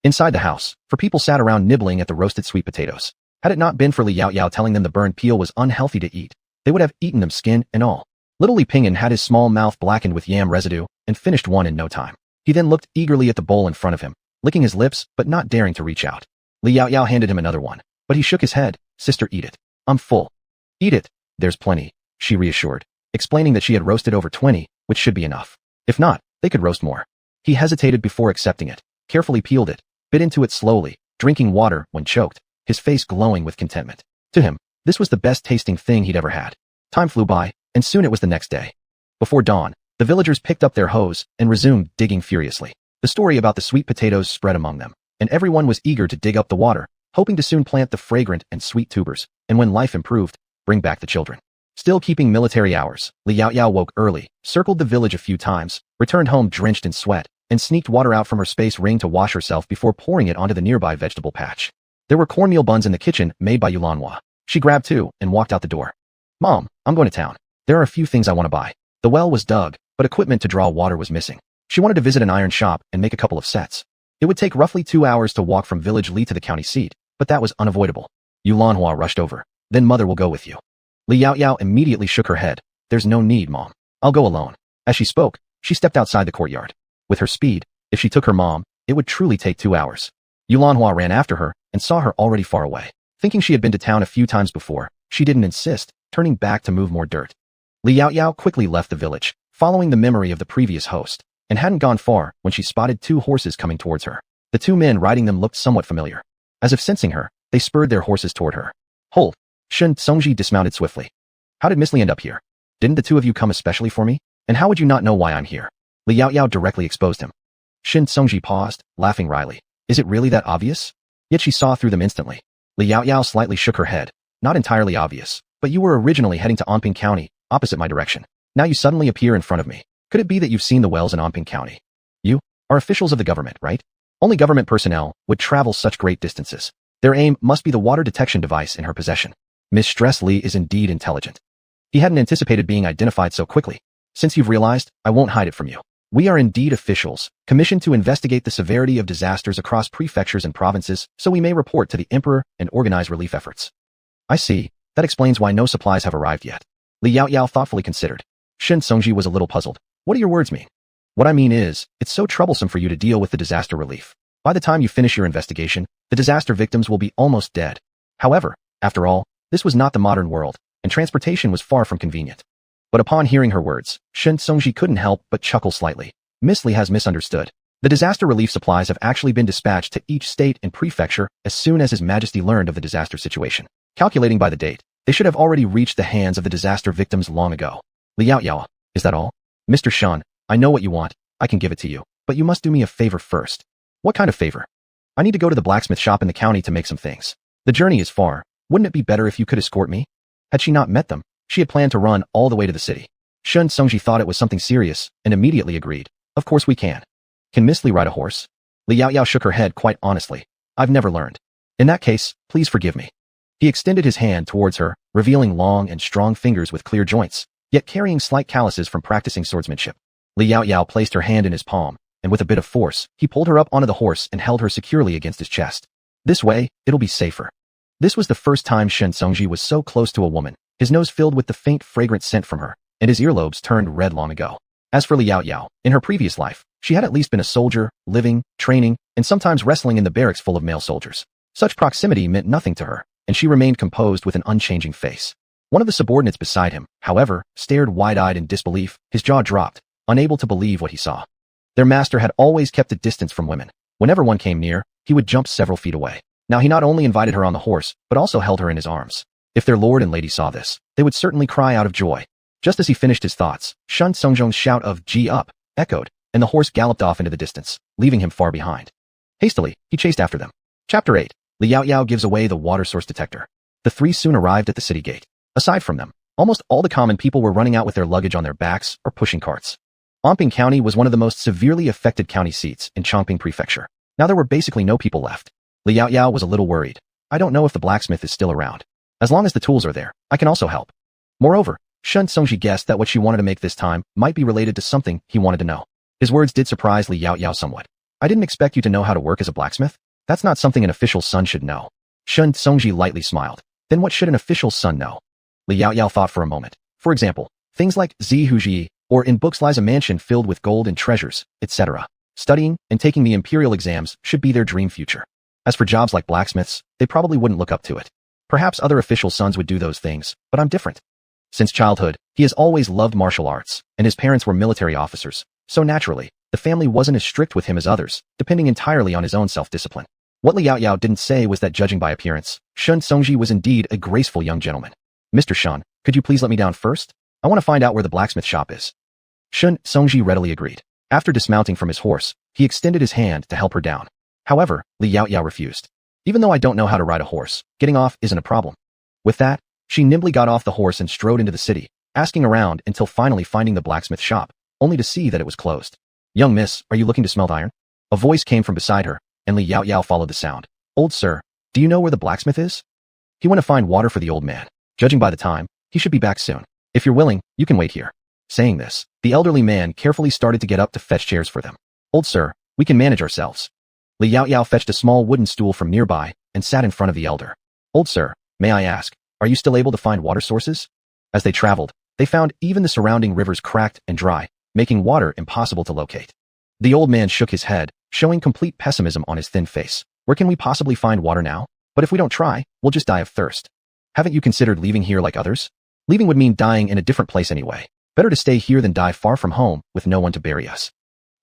Inside the house, people sat around nibbling at the roasted sweet potatoes. Had it not been for Li Yao Yao telling them the burned peel was unhealthy to eat, they would have eaten them skin and all. Little Li Ping'an had his small mouth blackened with yam residue and finished one in no time. He then looked eagerly at the bowl in front of him, licking his lips but not daring to reach out. Li Yao Yao handed him another one, but he shook his head. Sister, eat it. I'm full. Eat it. There's plenty, she reassured, explaining that she had roasted over 20, which should be enough. If not, they could roast more. He hesitated before accepting it, carefully peeled it, bit into it slowly, drinking water when choked, his face glowing with contentment. To him, this was the best tasting thing he'd ever had. Time flew by, and soon it was the next day. Before dawn, the villagers picked up their hoes and resumed digging furiously. The story about the sweet potatoes spread among them, and everyone was eager to dig up the water, hoping to soon plant the fragrant and sweet tubers, and when life improved, bring back the children. Still keeping military hours, Li Yao Yao woke early, circled the village a few times, returned home drenched in sweat, and sneaked water out from her space ring to wash herself before pouring it onto the nearby vegetable patch. There were cornmeal buns in the kitchen made by Yulanhua. She grabbed 2 and walked out the door. Mom, I'm going to town. There are a few things I want to buy. The well was dug, but equipment to draw water was missing. She wanted to visit an iron shop and make a couple of sets. It would take roughly 2 hours to walk from village Li to the county seat, but that was unavoidable. Yulanhua rushed over. Then mother will go with you. Li Yao Yao immediately shook her head. There's no need, Mom. I'll go alone. As she spoke, she stepped outside the courtyard. With her speed, if she took her mom, it would truly take 2 hours. Yulanhua ran after her and saw her already far away. Thinking she had been to town a few times before, she didn't insist, turning back to move more dirt. Li Yao Yao quickly left the village, following the memory of the previous host, and hadn't gone far when she spotted 2 horses coming towards her. The 2 men riding them looked somewhat familiar. As if sensing her, they spurred their horses toward her. Hold! Shen Songji dismounted swiftly. How did Miss Li end up here? Didn't the 2 of you come especially for me? And how would you not know why I'm here? Li Yao Yao directly exposed him. Shen Songji paused, laughing wryly. Is it really that obvious? Yet she saw through them instantly. Li Yao Yao slightly shook her head. Not entirely obvious, but you were originally heading to Anping County, opposite my direction. Now you suddenly appear in front of me. Could it be that you've seen the wells in Anping County? You are officials of the government, right? Only government personnel would travel such great distances. Their aim must be the water detection device in her possession. Mistress Li is indeed intelligent. He hadn't anticipated being identified so quickly. Since you've realized, I won't hide it from you. We are indeed officials, commissioned to investigate the severity of disasters across prefectures and provinces so we may report to the emperor and organize relief efforts. I see. That explains why no supplies have arrived yet. Li Yao Yao thoughtfully considered. Shen Songji was a little puzzled. What do your words mean? What I mean is, it's so troublesome for you to deal with the disaster relief. By the time you finish your investigation, the disaster victims will be almost dead. However, after all, this was not the modern world, and transportation was far from convenient. But upon hearing her words, Shen Songji couldn't help but chuckle slightly. Miss Li has misunderstood. The disaster relief supplies have actually been dispatched to each state and prefecture as soon as His Majesty learned of the disaster situation. Calculating by the date, they should have already reached the hands of the disaster victims long ago. Li Yao Yao, is that all? Mr. Shan, I know what you want, I can give it to you, but you must do me a favor first. What kind of favor? I need to go to the blacksmith shop in the county to make some things. The journey is far. Wouldn't it be better if you could escort me? Had she not met them, she had planned to run all the way to the city. Shen Songji thought it was something serious and immediately agreed. Of course we can. Can Miss Li ride a horse? Li Yao Yao shook her head quite honestly. I've never learned. In that case, please forgive me. He extended his hand towards her, revealing long and strong fingers with clear joints, yet carrying slight calluses from practicing swordsmanship. Li Yao Yao placed her hand in his palm, and with a bit of force, he pulled her up onto the horse and held her securely against his chest. This way, it'll be safer. This was the first time Shen Songji was so close to a woman, his nose filled with the faint fragrant scent from her, and his earlobes turned red long ago. As for Li Yao Yao, in her previous life, she had at least been a soldier, living, training, and sometimes wrestling in the barracks full of male soldiers. Such proximity meant nothing to her, and she remained composed with an unchanging face. One of the subordinates beside him, however, stared wide-eyed in disbelief, his jaw dropped, unable to believe what he saw. Their master had always kept a distance from women. Whenever one came near, he would jump several feet away. Now he not only invited her on the horse, but also held her in his arms. If their lord and lady saw this, they would certainly cry out of joy. Just as he finished his thoughts, Shun Songjong's shout of "G up" echoed, and the horse galloped off into the distance, leaving him far behind. Hastily, he chased after them. Chapter 8. Li Yaoyao gives away the water source detector. The three soon arrived at the city gate. Aside from them, almost all the common people were running out with their luggage on their backs or pushing carts. Anping County was one of the most severely affected county seats in Chongqing Prefecture. Now there were basically no people left. Li Yaoyao was a little worried. I don't know if the blacksmith is still around. As long as the tools are there, I can also help. Moreover, Shun Songji guessed that what she wanted to make this time might be related to something he wanted to know. His words did surprise Li Yaoyao somewhat. I didn't expect you to know how to work as a blacksmith. That's not something an official's son should know. Shun Songji lightly smiled. Then what should an official's son know? Li Yaoyao thought for a moment. For example, things like Zihuji, or in books lies a mansion filled with gold and treasures, etc. Studying and taking the imperial exams should be their dream future. As for jobs like blacksmiths, they probably wouldn't look up to it. Perhaps other official sons would do those things, but I'm different. Since childhood, he has always loved martial arts, and his parents were military officers, so naturally, the family wasn't as strict with him as others, depending entirely on his own self-discipline. What Li Yaoyao didn't say was that judging by appearance, Shun Songji was indeed a graceful young gentleman. Mr. Shun, could you please let me down first? I want to find out where the blacksmith shop is. Shun Songji readily agreed. After dismounting from his horse, he extended his hand to help her down. However, Li Yaoyao refused. Even though I don't know how to ride a horse, getting off isn't a problem. With that, she nimbly got off the horse and strode into the city, asking around until finally finding the blacksmith shop, only to see that it was closed. Young miss, are you looking to smelt iron? A voice came from beside her, and Li Yaoyao followed the sound. Old sir, do you know where the blacksmith is? He went to find water for the old man. Judging by the time, he should be back soon. If you're willing, you can wait here. Saying this, the elderly man carefully started to get up to fetch chairs for them. Old sir, we can manage ourselves. Li Yaoyao fetched a small wooden stool from nearby and sat in front of the elder. Old sir, may I ask, are you still able to find water sources? As they traveled, they found even the surrounding rivers cracked and dry, making water impossible to locate. The old man shook his head, showing complete pessimism on his thin face. Where can we possibly find water now? But if we don't try, we'll just die of thirst. Haven't you considered leaving here like others? Leaving would mean dying in a different place anyway. Better to stay here than die far from home with no one to bury us.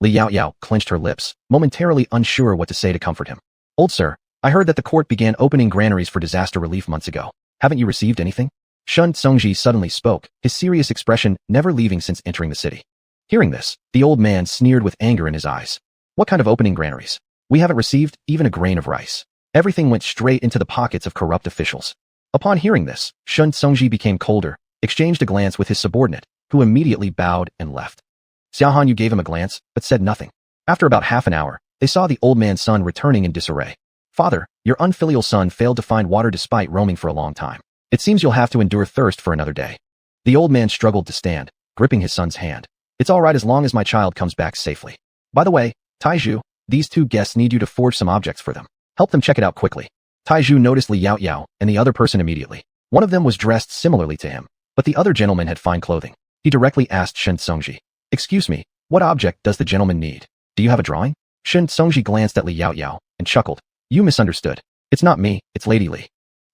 Li Yaoyao clenched her lips, momentarily unsure what to say to comfort him. Old sir, I heard that the court began opening granaries for disaster relief months ago. Haven't you received anything? Shun Songji suddenly spoke, his serious expression never leaving since entering the city. Hearing this, the old man sneered with anger in his eyes. What kind of opening granaries? We haven't received even a grain of rice. Everything went straight into the pockets of corrupt officials. Upon hearing this, Shun Songji became colder, exchanged a glance with his subordinate, who immediately bowed and left. Xiaohan Yu gave him a glance, but said nothing. After about half an hour, they saw the old man's son returning in disarray. Father, your unfilial son failed to find water despite roaming for a long time. It seems you'll have to endure thirst for another day. The old man struggled to stand, gripping his son's hand. It's all right as long as my child comes back safely. By the way, Taizhu, these two guests need you to forge some objects for them. Help them check it out quickly. Taizhu noticed Li Yaoyao and the other person immediately. One of them was dressed similarly to him, but the other gentleman had fine clothing. He directly asked Shun Songji, excuse me, what object does the gentleman need? Do you have a drawing? Shun Songji glanced at Li Yaoyao and chuckled. You misunderstood. It's not me, it's Lady Li.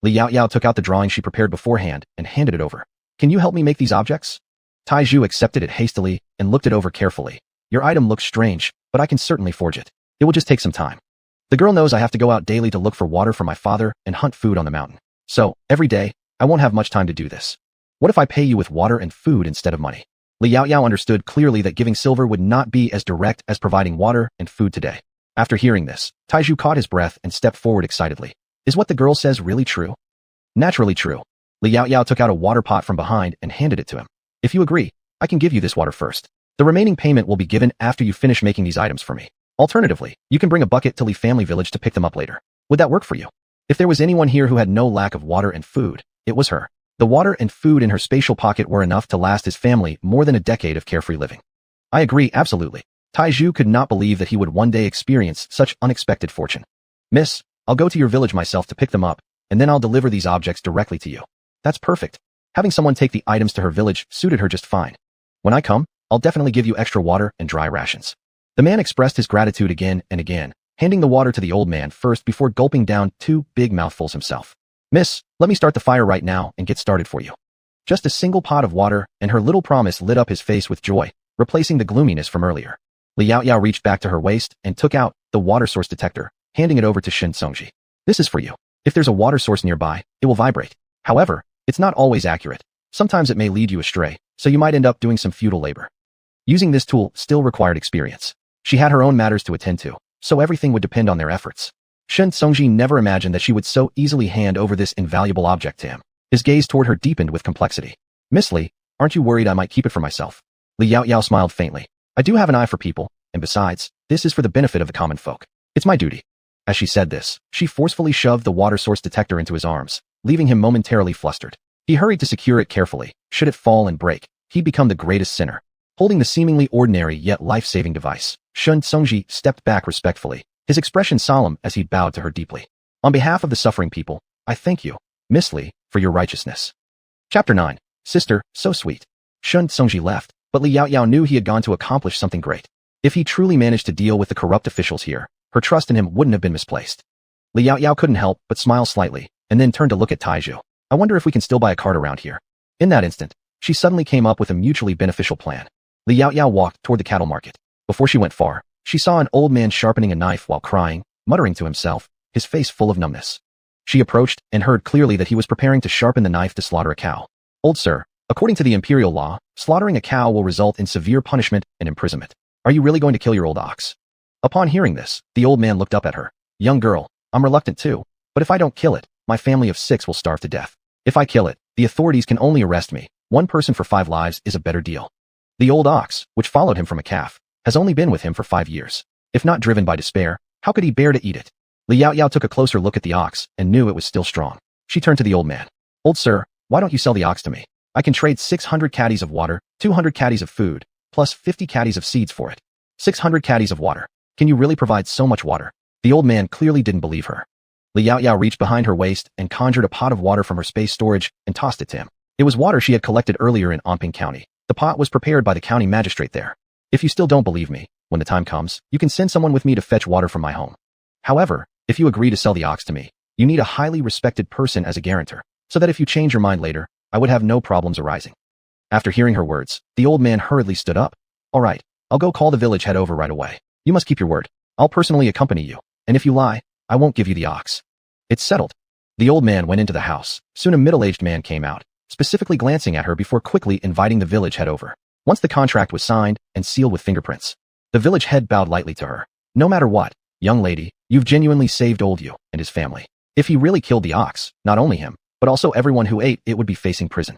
Li Yaoyao took out the drawing she prepared beforehand and handed it over. Can you help me make these objects? Taizhu accepted it hastily and looked it over carefully. Your item looks strange, but I can certainly forge it. It will just take some time. The girl knows I have to go out daily to look for water for my father and hunt food on the mountain. So, every day, I won't have much time to do this. What if I pay you with water and food instead of money? Li Yaoyao understood clearly that giving silver would not be as direct as providing water and food today. After hearing this, Taizhu caught his breath and stepped forward excitedly. Is what the girl says really true? Naturally true. Li Yaoyao took out a water pot from behind and handed it to him. If you agree, I can give you this water first. The remaining payment will be given after you finish making these items for me. Alternatively, you can bring a bucket to Li family village to pick them up later. Would that work for you? If there was anyone here who had no lack of water and food, it was her. The water and food in her spatial pocket were enough to last his family more than a decade of carefree living. I agree, absolutely. Taizhu could not believe that he would one day experience such unexpected fortune. Miss, I'll go to your village myself to pick them up, and then I'll deliver these objects directly to you. That's perfect. Having someone take the items to her village suited her just fine. When I come, I'll definitely give you extra water and dry rations. The man expressed his gratitude again and again, handing the water to the old man first before gulping down 2 big mouthfuls himself. Miss, let me start the fire right now and get started for you. Just a single pot of water, and her little promise lit up his face with joy, replacing the gloominess from earlier. Li Yaoyao reached back to her waist and took out the water source detector, handing it over to Shun Songji. This is for you. If there's a water source nearby, it will vibrate. However, it's not always accurate. Sometimes it may lead you astray, so you might end up doing some futile labor. Using this tool still required experience. She had her own matters to attend to, so everything would depend on their efforts. Shen Songji never imagined that she would so easily hand over this invaluable object to him. His gaze toward her deepened with complexity. Miss Li, aren't you worried I might keep it for myself? Li Yaoyao smiled faintly. I do have an eye for people, and besides, this is for the benefit of the common folk. It's my duty. As she said this, she forcefully shoved the water source detector into his arms, leaving him momentarily flustered. He hurried to secure it carefully. Should it fall and break, he'd become the greatest sinner. Holding the seemingly ordinary yet life-saving device, Shen Songji stepped back respectfully, his expression solemn as he bowed to her deeply. On behalf of the suffering people, I thank you, Miss Li, for your righteousness. Chapter 9. Sister, so sweet. Shen Songji left, but Li Yaoyao knew he had gone to accomplish something great. If he truly managed to deal with the corrupt officials here, her trust in him wouldn't have been misplaced. Li Yaoyao couldn't help but smile slightly, and then turned to look at Taizhu. I wonder if we can still buy a cart around here. In that instant, she suddenly came up with a mutually beneficial plan. Li Yaoyao walked toward the cattle market. Before she went far, she saw an old man sharpening a knife while crying, muttering to himself, his face full of numbness. She approached and heard clearly that he was preparing to sharpen the knife to slaughter a cow. Old sir, according to the imperial law, slaughtering a cow will result in severe punishment and imprisonment. Are you really going to kill your old ox? Upon hearing this, the old man looked up at her. Young girl, I'm reluctant too, but if I don't kill it, my family of 6 will starve to death. If I kill it, the authorities can only arrest me. 1 person for 5 lives is a better deal. The old ox, which followed him from a calf, has only been with him for 5 years. If not driven by despair, how could he bear to eat it? Li Yaoyao took a closer look at the ox and knew it was still strong. She turned to the old man. Old sir, why don't you sell the ox to me? I can trade 600 caddies of water, 200 caddies of food, plus 50 caddies of seeds for it. 600 caddies of water. Can you really provide so much water? The old man clearly didn't believe her. Li Yaoyao reached behind her waist and conjured a pot of water from her space storage and tossed it to him. It was water she had collected earlier in Anping County. The pot was prepared by the county magistrate there. If you still don't believe me, when the time comes, you can send someone with me to fetch water from my home. However, if you agree to sell the ox to me, you need a highly respected person as a guarantor, so that if you change your mind later, I would have no problems arising. After hearing her words, the old man hurriedly stood up. All right, I'll go call the village head over right away. You must keep your word. I'll personally accompany you, and if you lie, I won't give you the ox. It's settled. The old man went into the house. Soon a middle-aged man came out, specifically glancing at her before quickly inviting the village head over. Once the contract was signed and sealed with fingerprints, the village head bowed lightly to her. No matter what, young lady, you've genuinely saved old you and his family. If he really killed the ox, not only him, but also everyone who ate it would be facing prison.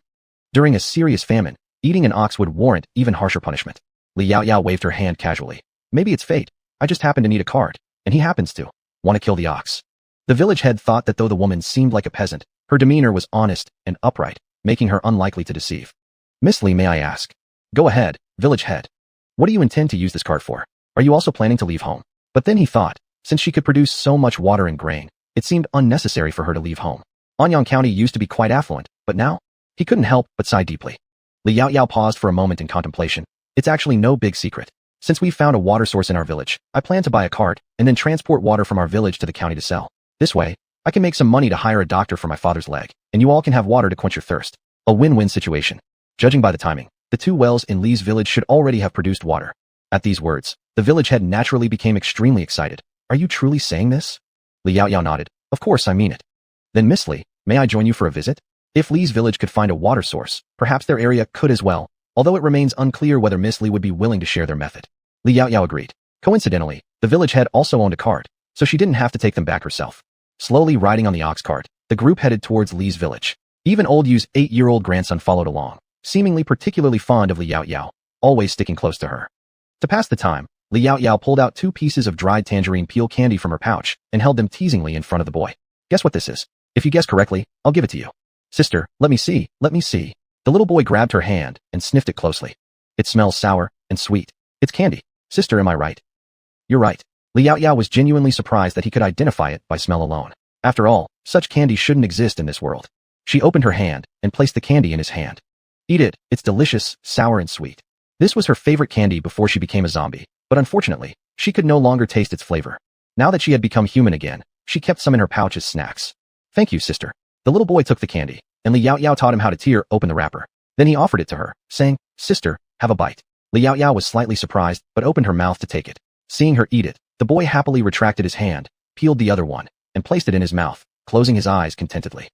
During a serious famine, eating an ox would warrant even harsher punishment. Li Yaoyao waved her hand casually. Maybe it's fate. I just happen to need a cart, and he happens to want to kill the ox. The village head thought that though the woman seemed like a peasant, her demeanor was honest and upright, making her unlikely to deceive. Miss Li, may I ask? Go ahead, village head. What do you intend to use this cart for? Are you also planning to leave home? But then he thought, since she could produce so much water and grain, it seemed unnecessary for her to leave home. Anyang County used to be quite affluent, but now? He couldn't help but sigh deeply. Li Yaoyao paused for a moment in contemplation. It's actually no big secret. Since we've found a water source in our village, I plan to buy a cart and then transport water from our village to the county to sell. This way, I can make some money to hire a doctor for my father's leg, and you all can have water to quench your thirst. A win-win situation. Judging by the timing, the 2 wells in Li's village should already have produced water. At these words, the village head naturally became extremely excited. Are you truly saying this? Li Yaoyao nodded. Of course I mean it. Then Miss Li, may I join you for a visit? If Li's village could find a water source, perhaps their area could as well, although it remains unclear whether Miss Li would be willing to share their method. Li Yaoyao agreed. Coincidentally, the village head also owned a cart, so she didn't have to take them back herself. Slowly riding on the ox cart, the group headed towards Li's village. Even old Yu's 8-year-old grandson followed along, seemingly particularly fond of Li Yaoyao, always sticking close to her. To pass the time, Li Yaoyao pulled out 2 pieces of dried tangerine peel candy from her pouch and held them teasingly in front of the boy. Guess what this is? If you guess correctly, I'll give it to you. Sister, let me see, let me see. The little boy grabbed her hand and sniffed it closely. It smells sour and sweet. It's candy. Sister, am I right? You're right. Li Yaoyao was genuinely surprised that he could identify it by smell alone. After all, such candy shouldn't exist in this world. She opened her hand and placed the candy in his hand. Eat it, it's delicious, sour and sweet. This was her favorite candy before she became a zombie, but unfortunately, she could no longer taste its flavor. Now that she had become human again, she kept some in her pouch as snacks. Thank you, sister. The little boy took the candy, and Li Yaoyao taught him how to tear open the wrapper. Then he offered it to her, saying, Sister, have a bite. Li Yaoyao was slightly surprised, but opened her mouth to take it. Seeing her eat it, the boy happily retracted his hand, peeled the other one, and placed it in his mouth, closing his eyes contentedly.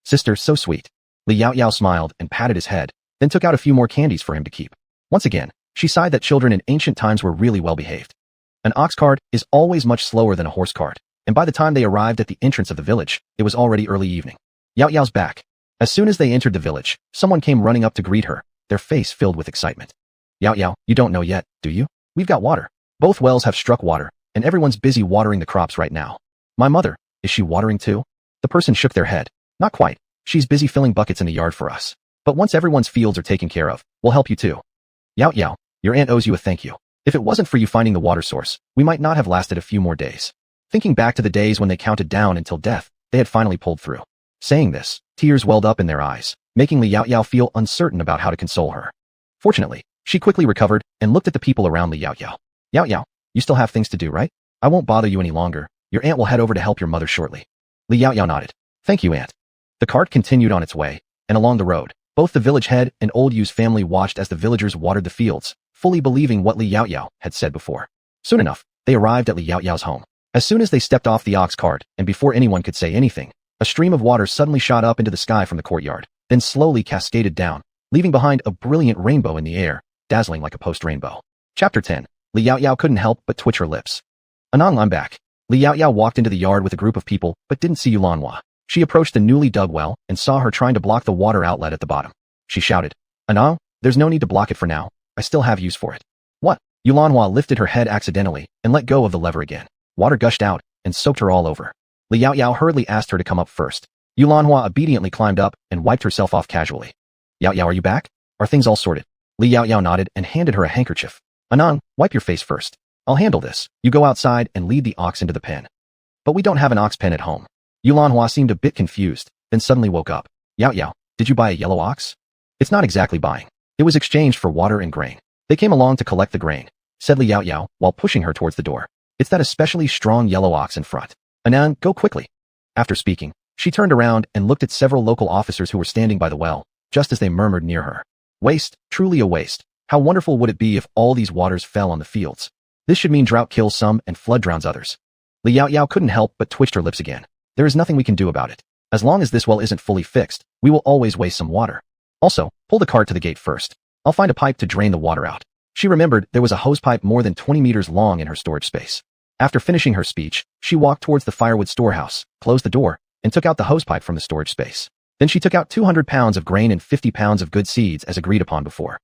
Sister, so sweet. Li Yaoyao smiled and patted his head. then took out a few more candies for him to keep. Once again, she sighed that children in ancient times were really well behaved. An ox cart is always much slower than a horse cart, and by the time they arrived at the entrance of the village, it was already early evening. Yao Yao's back. As soon as they entered the village, someone came running up to greet her, their face filled with excitement. Yao Yao, you don't know yet, do you? We've got water. Both wells have struck water, and everyone's busy watering the crops right now. My mother, is she watering too? The person shook their head. Not quite. She's busy filling buckets in the yard for us. But once everyone's fields are taken care of, we'll help you too. Yao Yao, your aunt owes you a thank you. If it wasn't for you finding the water source, we might not have lasted a few more days. Thinking back to the days when they counted down until death, they had finally pulled through. Saying this, tears welled up in their eyes, making Li Yao Yao feel uncertain about how to console her. Fortunately, she quickly recovered and looked at the people around Li Yao Yao. Yao Yao, you still have things to do, right? I won't bother you any longer. Your aunt will head over to help your mother shortly. Li Yao Yao nodded. Thank you, aunt. The cart continued on its way, and along the road, both the village head and old Yu's family watched as the villagers watered the fields, fully believing what Li Yao Yao had said before. Soon enough, they arrived at Li Yao Yao's home. As soon as they stepped off the ox cart, and before anyone could say anything, a stream of water suddenly shot up into the sky from the courtyard, then slowly cascaded down, leaving behind a brilliant rainbow in the air, dazzling like a post-rainbow. Chapter 10. Li Yao Yao couldn't help but twitch her lips. Anong, I'm back. Li Yao Yao walked into the yard with a group of people, but didn't see Yulanhua. She approached the newly dug well and saw her trying to block the water outlet at the bottom. She shouted, Anong, there's no need to block it for now. I still have use for it. What? Yulanhua lifted her head accidentally and let go of the lever again. Water gushed out and soaked her all over. Li Yao Yao hurriedly asked her to come up first. Yulanhua obediently climbed up and wiped herself off casually. Yao Yao, are you back? Are things all sorted? Li Yao Yao nodded and handed her a handkerchief. Anong, wipe your face first. I'll handle this. You go outside and lead the ox into the pen. But we don't have an ox pen at home. Yulanhua seemed a bit confused, then suddenly woke up. Yao Yao, did you buy a yellow ox? It's not exactly buying. It was exchanged for water and grain. They came along to collect the grain, said Li Yao Yao while pushing her towards the door. It's that especially strong yellow ox in front. Anong, go quickly. After speaking, she turned around and looked at several local officers who were standing by the well, just as they murmured near her. Waste, truly a waste. How wonderful would it be if all these waters fell on the fields? This should mean drought kills some and flood drowns others. Li Yao Yao couldn't help but twitched her lips again. There is nothing we can do about it. As long as this well isn't fully fixed, we will always waste some water. Also, pull the cart to the gate first. I'll find a pipe to drain the water out. She remembered there was a hose pipe more than 20 meters long in her storage space. After finishing her speech, she walked towards the firewood storehouse, closed the door, and took out the hose pipe from the storage space. Then she took out 200 pounds of grain and 50 pounds of good seeds as agreed upon before.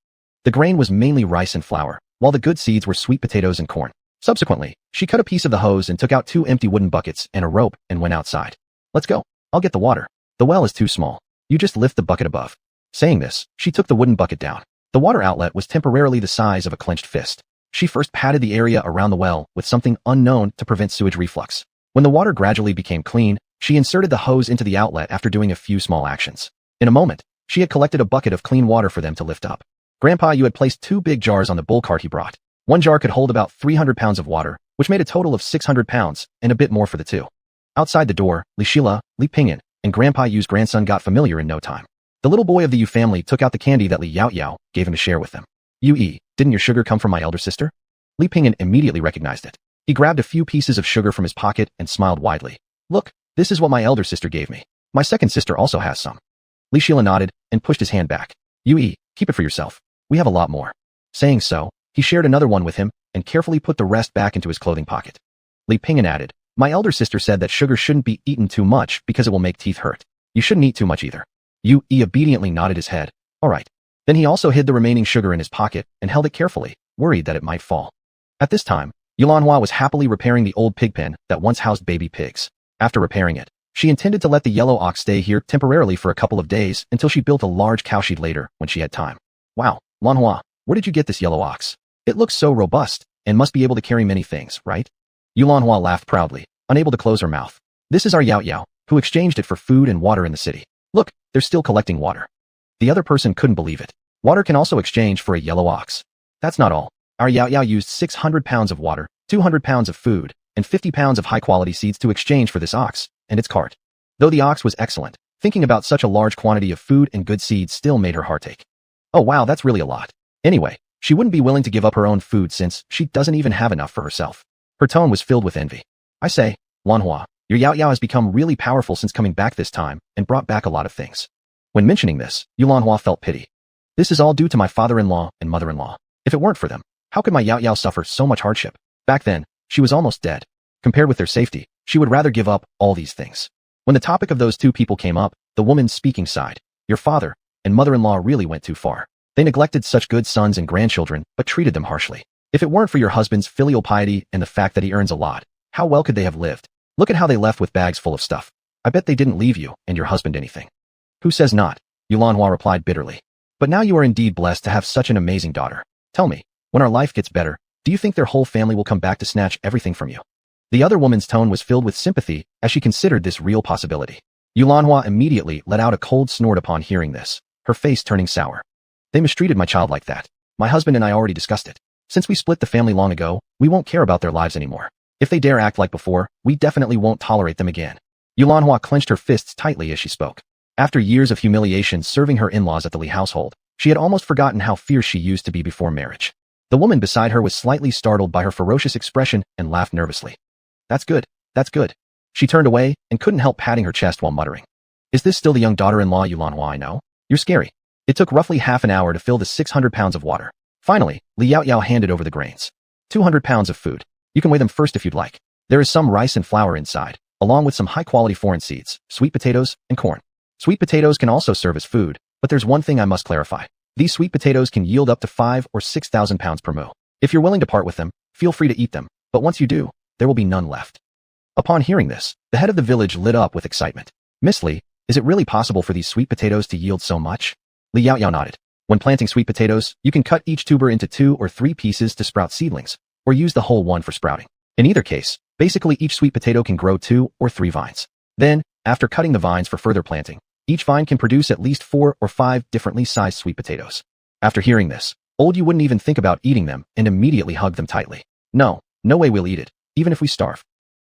The grain was mainly rice and flour, while the good seeds were sweet potatoes and corn. Subsequently, she cut a piece of the hose and took out 2 empty wooden buckets and a rope and went outside. Let's go. I'll get the water. The well is too small. You just lift the bucket above. Saying this, she took the wooden bucket down. The water outlet was temporarily the size of a clenched fist. She first patted the area around the well with something unknown to prevent sewage reflux. When the water gradually became clean, she inserted the hose into the outlet after doing a few small actions. In a moment, she had collected a bucket of clean water for them to lift up. Grandpa Yu had placed 2 big jars on the bull cart he brought. One jar could hold about 300 pounds of water, which made a total of 600 pounds, and a bit more for the two. Outside the door, Li Shila, Li Pingyan, and Grandpa Yu's grandson got familiar in no time. The little boy of the Yu family took out the candy that Li Yao Yao gave him to share with them. Yu, didn't your sugar come from my elder sister? Li Pingyan immediately recognized it. He grabbed a few pieces of sugar from his pocket and smiled widely. Look, this is what my elder sister gave me. My second sister also has some. Li Shila nodded and pushed his hand back. Yu, keep it for yourself. We have a lot more. Saying so, he shared another one with him and carefully put the rest back into his clothing pocket. Li Pingyan added, my elder sister said that sugar shouldn't be eaten too much because it will make teeth hurt. You shouldn't eat too much either. Yu obediently nodded his head. All right. Then he also hid the remaining sugar in his pocket and held it carefully, worried that it might fall. At this time, Yulanhua was happily repairing the old pig pen that once housed baby pigs. After repairing it, she intended to let the yellow ox stay here temporarily for a couple of days until she built a large cowshed later when she had time. Wow, Lanhua, where did you get this yellow ox? It looks so robust and must be able to carry many things, right? Yulanhua laughed proudly, unable to close her mouth. This is our Yao Yao, who exchanged it for food and water in the city. Look, they're still collecting water. The other person couldn't believe it. Water can also exchange for a yellow ox. That's not all. Our Yao Yao used 600 pounds of water, 200 pounds of food, and 50 pounds of high-quality seeds to exchange for this ox and its cart. Though the ox was excellent, thinking about such a large quantity of food and good seeds still made her heart ache. Oh wow, that's really a lot. Anyway, she wouldn't be willing to give up her own food since she doesn't even have enough for herself. Her tone was filled with envy. I say, Lanhua, your Yao Yao has become really powerful since coming back this time and brought back a lot of things. When mentioning this, Yulanhua felt pity. This is all due to my father-in-law and mother-in-law. If it weren't for them, how could my Yao Yao suffer so much hardship? Back then, she was almost dead. Compared with their safety, she would rather give up all these things. When the topic of those two people came up, the woman speaking sighed. Your father and mother-in-law really went too far. They neglected such good sons and grandchildren, but treated them harshly. If it weren't for your husband's filial piety and the fact that he earns a lot, how well could they have lived? Look at how they left with bags full of stuff. I bet they didn't leave you and your husband anything. Who says not? Yulanhua replied bitterly. But now you are indeed blessed to have such an amazing daughter. Tell me, when our life gets better, do you think their whole family will come back to snatch everything from you? The other woman's tone was filled with sympathy as she considered this real possibility. Yulanhua immediately let out a cold snort upon hearing this, her face turning sour. They mistreated my child like that. My husband and I already discussed it. Since we split the family long ago, we won't care about their lives anymore. If they dare act like before, we definitely won't tolerate them again. Yulanhua clenched her fists tightly as she spoke. After years of humiliation serving her in-laws at the Li household, she had almost forgotten how fierce she used to be before marriage. The woman beside her was slightly startled by her ferocious expression and laughed nervously. That's good, that's good. She turned away and couldn't help patting her chest while muttering. Is this still the young daughter-in-law Yulanhua I know? You're scary. It took roughly half an hour to fill the 600 pounds of water. Finally, Li Yao Yao handed over the grains. 200 pounds of food. You can weigh them first if you'd like. There is some rice and flour inside, along with some high-quality foreign seeds, sweet potatoes, and corn. Sweet potatoes can also serve as food, but there's one thing I must clarify. These sweet potatoes can yield up to 5,000 or 6,000 pounds per moo. If you're willing to part with them, feel free to eat them, but once you do, there will be none left. Upon hearing this, the head of the village lit up with excitement. Miss Li, is it really possible for these sweet potatoes to yield so much? Li Yao Yao nodded. When planting sweet potatoes, you can cut each tuber into 2 or 3 pieces to sprout seedlings, or use the whole one for sprouting. In either case, basically each sweet potato can grow 2 or 3 vines. Then, after cutting the vines for further planting, each vine can produce at least 4 or 5 differently sized sweet potatoes. After hearing this, Old You wouldn't even think about eating them and immediately hugged them tightly. No way we'll eat it, even if we starve.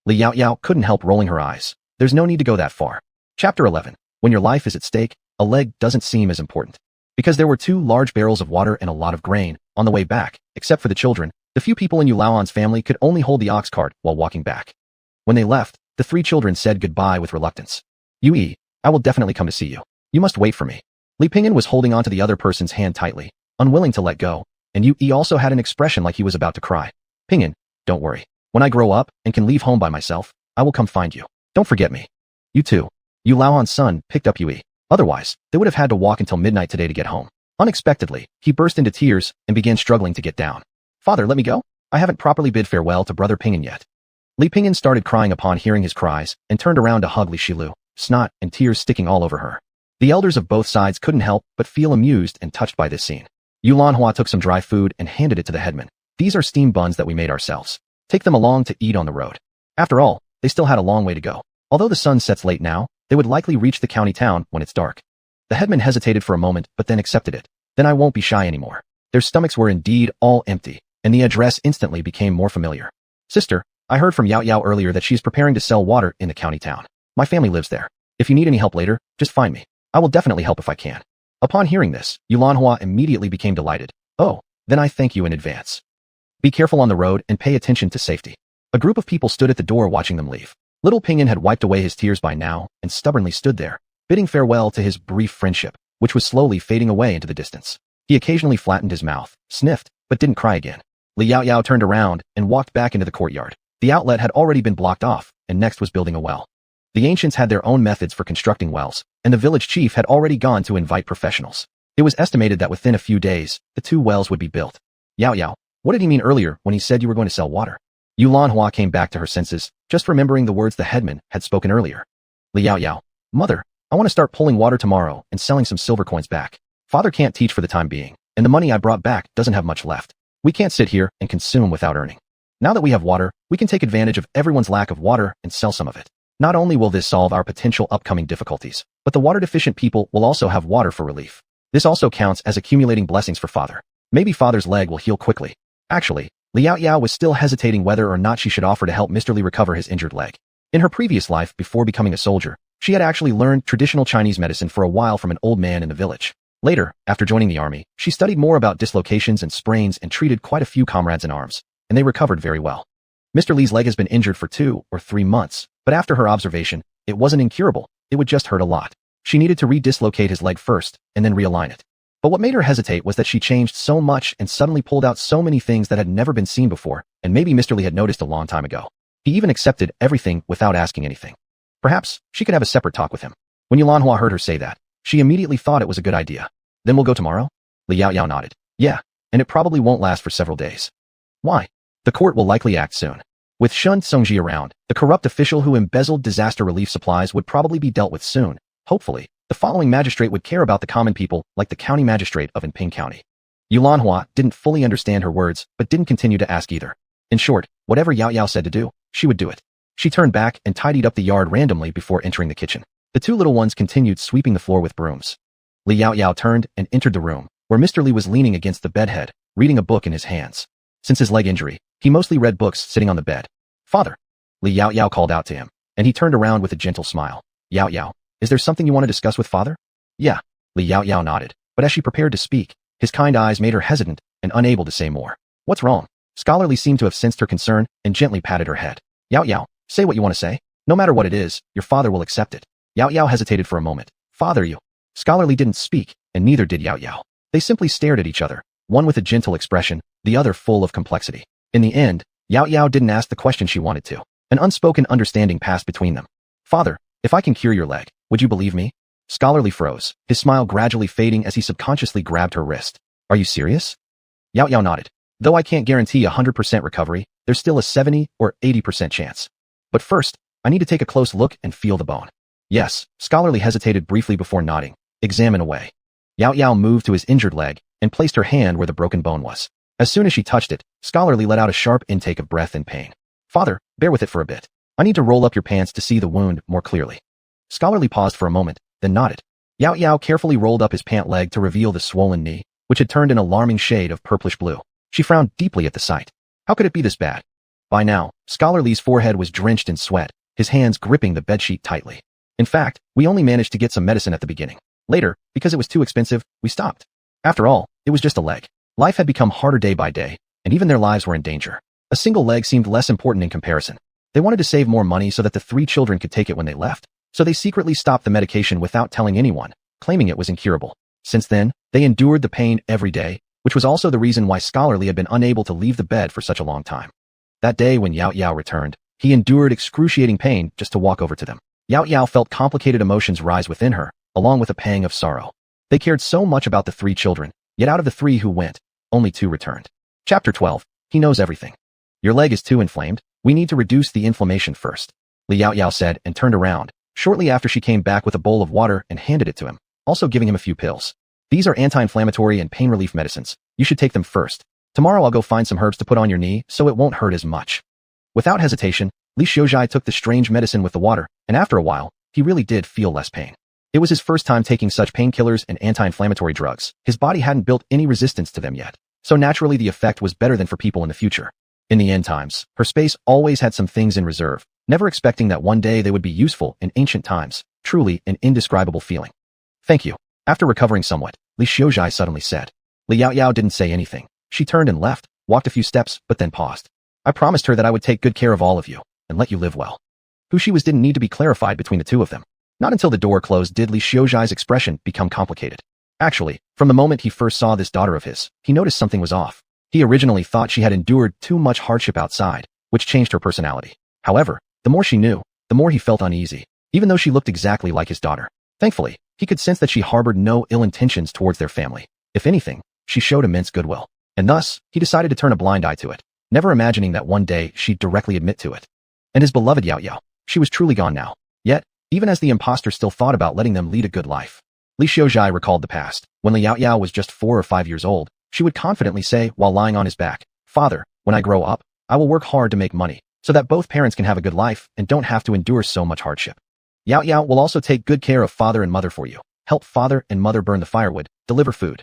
Li Yao Yao couldn't help rolling her eyes. There's no need to go that far. Chapter 11. When your life is at stake, a leg doesn't seem as important. Because there were 2 large barrels of water and a lot of grain on the way back, except for the children, the few people in Yulaoan's family could only hold the ox cart while walking back. When they left, the 3 children said goodbye with reluctance. Yui, I will definitely come to see you. You must wait for me. Li Pingyan was holding onto the other person's hand tightly, unwilling to let go, and Yui also had an expression like he was about to cry. Pingyan, don't worry. When I grow up and can leave home by myself, I will come find you. Don't forget me. You too. Yulaoan's son picked up Yui. Otherwise, they would have had to walk until midnight today to get home. Unexpectedly, he burst into tears and began struggling to get down. Father, let me go. I haven't properly bid farewell to brother Pingyan yet. Li Pingyan started crying upon hearing his cries and turned around to hug Li Shilu, snot and tears sticking all over her. The elders of both sides couldn't help but feel amused and touched by this scene. Yulanhua took some dry food and handed it to the headman. These are steamed buns that we made ourselves. Take them along to eat on the road. After all, they still had a long way to go. Although the sun sets late now, they would likely reach the county town when it's dark. The headman hesitated for a moment but then accepted it. Then I won't be shy anymore. Their stomachs were indeed all empty, and the address instantly became more familiar. Sister, I heard from Yao Yao earlier that she is preparing to sell water in the county town. My family lives there. If you need any help later, just find me. I will definitely help if I can. Upon hearing this, Yulanhua immediately became delighted. Oh, then I thank you in advance. Be careful on the road and pay attention to safety. A group of people stood at the door watching them leave. Little Pingyan had wiped away his tears by now and stubbornly stood there, bidding farewell to his brief friendship, which was slowly fading away into the distance. He occasionally flattened his mouth, sniffed, but didn't cry again. Li Yao Yao turned around and walked back into the courtyard. The outlet had already been blocked off, and next was building a well. The ancients had their own methods for constructing wells, and the village chief had already gone to invite professionals. It was estimated that within a few days, the 2 wells would be built. Yao Yao, what did he mean earlier when he said you were going to sell water? Yulanhua came back to her senses, just remembering the words the headman had spoken earlier. Li Yao Yao, Mother, I want to start pulling water tomorrow and selling some silver coins back. Father can't teach for the time being, and the money I brought back doesn't have much left. We can't sit here and consume without earning. Now that we have water, we can take advantage of everyone's lack of water and sell some of it. Not only will this solve our potential upcoming difficulties, but the water-deficient people will also have water for relief. This also counts as accumulating blessings for Father. Maybe Father's leg will heal quickly. Actually, Li Yao Yao was still hesitating whether or not she should offer to help Mr. Li recover his injured leg. In her previous life, before becoming a soldier, she had actually learned traditional Chinese medicine for a while from an old man in the village. Later, after joining the army, she studied more about dislocations and sprains and treated quite a few comrades in arms, and they recovered very well. Mr. Li's leg has been injured for 2 or 3 months, but after her observation, it wasn't incurable, it would just hurt a lot. She needed to re-dislocate his leg first, and then realign it. But what made her hesitate was that she changed so much and suddenly pulled out so many things that had never been seen before, and maybe Mr. Lee had noticed a long time ago. He even accepted everything without asking anything. Perhaps she could have a separate talk with him. When Yulanhua heard her say that, she immediately thought it was a good idea. Then we'll go tomorrow? Li Yaoyao nodded. Yeah, and it probably won't last for several days. Why? The court will likely act soon. With Shun Songji around, the corrupt official who embezzled disaster relief supplies would probably be dealt with soon. Hopefully, the following magistrate would care about the common people like the county magistrate of Anping County. Yulanhua didn't fully understand her words, but didn't continue to ask either. In short, whatever Yao Yao said to do, she would do it. She turned back and tidied up the yard randomly before entering the kitchen. The two little ones continued sweeping the floor with brooms. Li Yao Yao turned and entered the room, where Mr. Lee was leaning against the bedhead, reading a book in his hands. Since his leg injury, he mostly read books sitting on the bed. Father! Li Yao Yao called out to him, and he turned around with a gentle smile. Yao Yao, is there something you want to discuss with father? Yeah. Li Yao Yao nodded, but as she prepared to speak, his kind eyes made her hesitant and unable to say more. What's wrong? Scholarly seemed to have sensed her concern and gently patted her head. Yao Yao, say what you want to say. No matter what it is, your father will accept it. Yao Yao hesitated for a moment. Father, you. Scholarly didn't speak, and neither did Yao Yao. They simply stared at each other, one with a gentle expression, the other full of complexity. In the end, Yao Yao didn't ask the question she wanted to. An unspoken understanding passed between them. Father, if I can cure your leg, would you believe me? Scholarly froze, his smile gradually fading as he subconsciously grabbed her wrist. Are you serious? Yao Yao nodded. Though I can't guarantee 100% recovery, there's still a 70 or 80% chance. But first, I need to take a close look and feel the bone. Yes, Scholarly hesitated briefly before nodding. Examine away. Yao Yao moved to his injured leg and placed her hand where the broken bone was. As soon as she touched it, Scholarly let out a sharp intake of breath in pain. Father, bear with it for a bit. I need to roll up your pants to see the wound more clearly. Scholarly paused for a moment, then nodded. Yao Yao carefully rolled up his pant leg to reveal the swollen knee, which had turned an alarming shade of purplish blue. She frowned deeply at the sight. How could it be this bad? By now, Scholarly's forehead was drenched in sweat, his hands gripping the bedsheet tightly. In fact, we only managed to get some medicine at the beginning. Later, because it was too expensive, we stopped. After all, it was just a leg. Life had become harder day by day, and even their lives were in danger. A single leg seemed less important in comparison. They wanted to save more money so that the 3 children could take it when they left, so they secretly stopped the medication without telling anyone, claiming it was incurable. Since then, they endured the pain every day, which was also the reason why Scholarly had been unable to leave the bed for such a long time. That day when Yao Yao returned, he endured excruciating pain just to walk over to them. Yao Yao felt complicated emotions rise within her, along with a pang of sorrow. They cared so much about the 3 children, yet out of the 3 who went, only 2 returned. Chapter 12. He knows everything. Your leg is too inflamed. We need to reduce the inflammation first, Li Yao Yao said and turned around, shortly after she came back with a bowl of water and handed it to him, also giving him a few pills. These are anti-inflammatory and pain relief medicines. You should take them first. Tomorrow I'll go find some herbs to put on your knee so it won't hurt as much. Without hesitation, Li Xiuzhai took the strange medicine with the water, and after a while, he really did feel less pain. It was his first time taking such painkillers and anti-inflammatory drugs. His body hadn't built any resistance to them yet, so naturally the effect was better than for people in the future. In the end times, her space always had some things in reserve, never expecting that one day they would be useful in ancient times. Truly an indescribable feeling. Thank you. After recovering somewhat, Li Xiuzhai suddenly said. Li Yao Yao didn't say anything. She turned and left, walked a few steps, but then paused. I promised her that I would take good care of all of you, and let you live well. Who she was didn't need to be clarified between the two of them. Not until the door closed did Li Xiuzhai's expression become complicated. Actually, from the moment he first saw this daughter of his, he noticed something was off. He originally thought she had endured too much hardship outside, which changed her personality. However, the more she knew, the more he felt uneasy, even though she looked exactly like his daughter. Thankfully, he could sense that she harbored no ill intentions towards their family. If anything, she showed immense goodwill. And thus, he decided to turn a blind eye to it, never imagining that one day she'd directly admit to it. And his beloved Yao Yao, she was truly gone now. Yet, even as the imposter still thought about letting them lead a good life, Li Xiuzhai recalled the past. When Liao Yao was just 4 or 5 years old, she would confidently say while lying on his back, Father, when I grow up, I will work hard to make money, so that both parents can have a good life and don't have to endure so much hardship. Yao Yao will also take good care of father and mother for you, help father and mother burn the firewood, deliver food.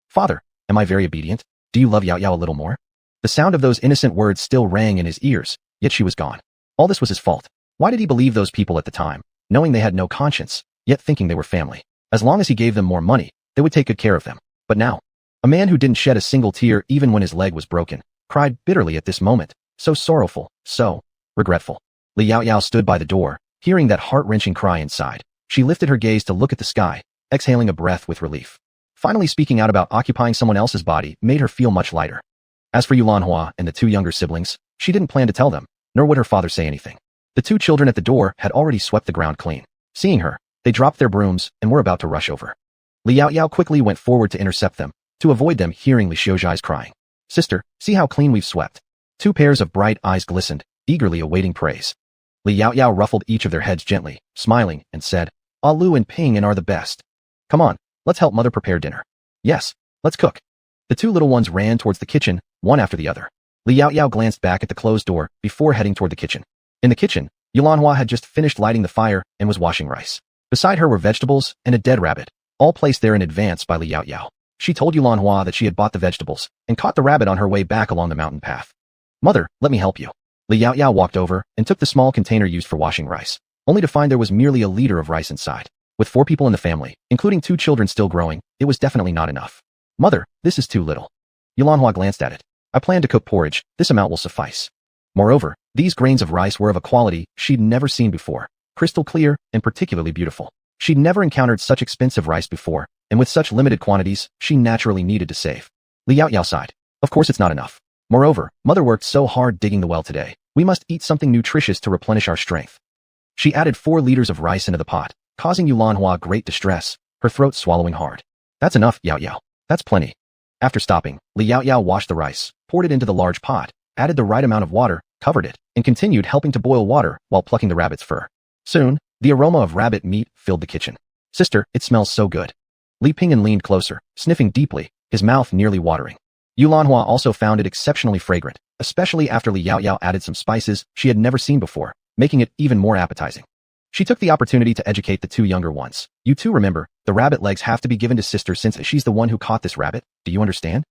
Father, am I very obedient? Do you love Yao Yao a little more? The sound of those innocent words still rang in his ears, yet she was gone. All this was his fault. Why did he believe those people at the time, knowing they had no conscience, yet thinking they were family? As long as he gave them more money, they would take good care of them. But now, a man who didn't shed a single tear even when his leg was broken, cried bitterly at this moment, so sorrowful, so regretful. Li Yao Yao stood by the door, hearing that heart-wrenching cry inside. She lifted her gaze to look at the sky, exhaling a breath with relief. Finally speaking out about occupying someone else's body made her feel much lighter. As for Yulanhua and the two younger siblings, she didn't plan to tell them, nor would her father say anything. The two children at the door had already swept the ground clean. Seeing her, they dropped their brooms and were about to rush over. Li Yaoyao quickly went forward to intercept them, to avoid them hearing Li Xiuzhai's crying. Sister, see how clean we've swept. Two pairs of bright eyes glistened, eagerly awaiting praise. Li Yaoyao ruffled each of their heads gently, smiling, and said, Ah Lu and Ping are the best. Come on, let's help mother prepare dinner. Yes, let's cook. The two little ones ran towards the kitchen, one after the other. Li Yaoyao glanced back at the closed door before heading toward the kitchen. In the kitchen, Yulanhua had just finished lighting the fire and was washing rice. Beside her were vegetables and a dead rabbit, all placed there in advance by Li Yaoyao. She told Yulanhua that she had bought the vegetables and caught the rabbit on her way back along the mountain path. Mother, let me help you. Li Yaoyao walked over and took the small container used for washing rice, only to find there was merely a liter of rice inside. With 4 people in the family, including 2 children still growing, it was definitely not enough. Mother, this is too little. Yulanhua glanced at it. I plan to cook porridge, this amount will suffice. Moreover, these grains of rice were of a quality she'd never seen before, crystal clear and particularly beautiful. She'd never encountered such expensive rice before, and with such limited quantities, she naturally needed to save. Li Yaoyao sighed. Of course it's not enough. Moreover, mother worked so hard digging the well today. We must eat something nutritious to replenish our strength. She added 4 liters of rice into the pot, causing Yulanhua great distress, her throat swallowing hard. That's enough, Yaoyao. That's plenty. After stopping, Li Yaoyao washed the rice, poured it into the large pot, added the right amount of water, covered it, and continued helping to boil water while plucking the rabbit's fur. Soon, the aroma of rabbit meat filled the kitchen. Sister, it smells so good. Li Pingyan leaned closer, sniffing deeply, his mouth nearly watering. Yulanhua also found it exceptionally fragrant, especially after Li Yaoyao added some spices she had never seen before, making it even more appetizing. She took the opportunity to educate the 2 younger ones. You two remember, the rabbit legs have to be given to sister since she's the one who caught this rabbit. Do you understand?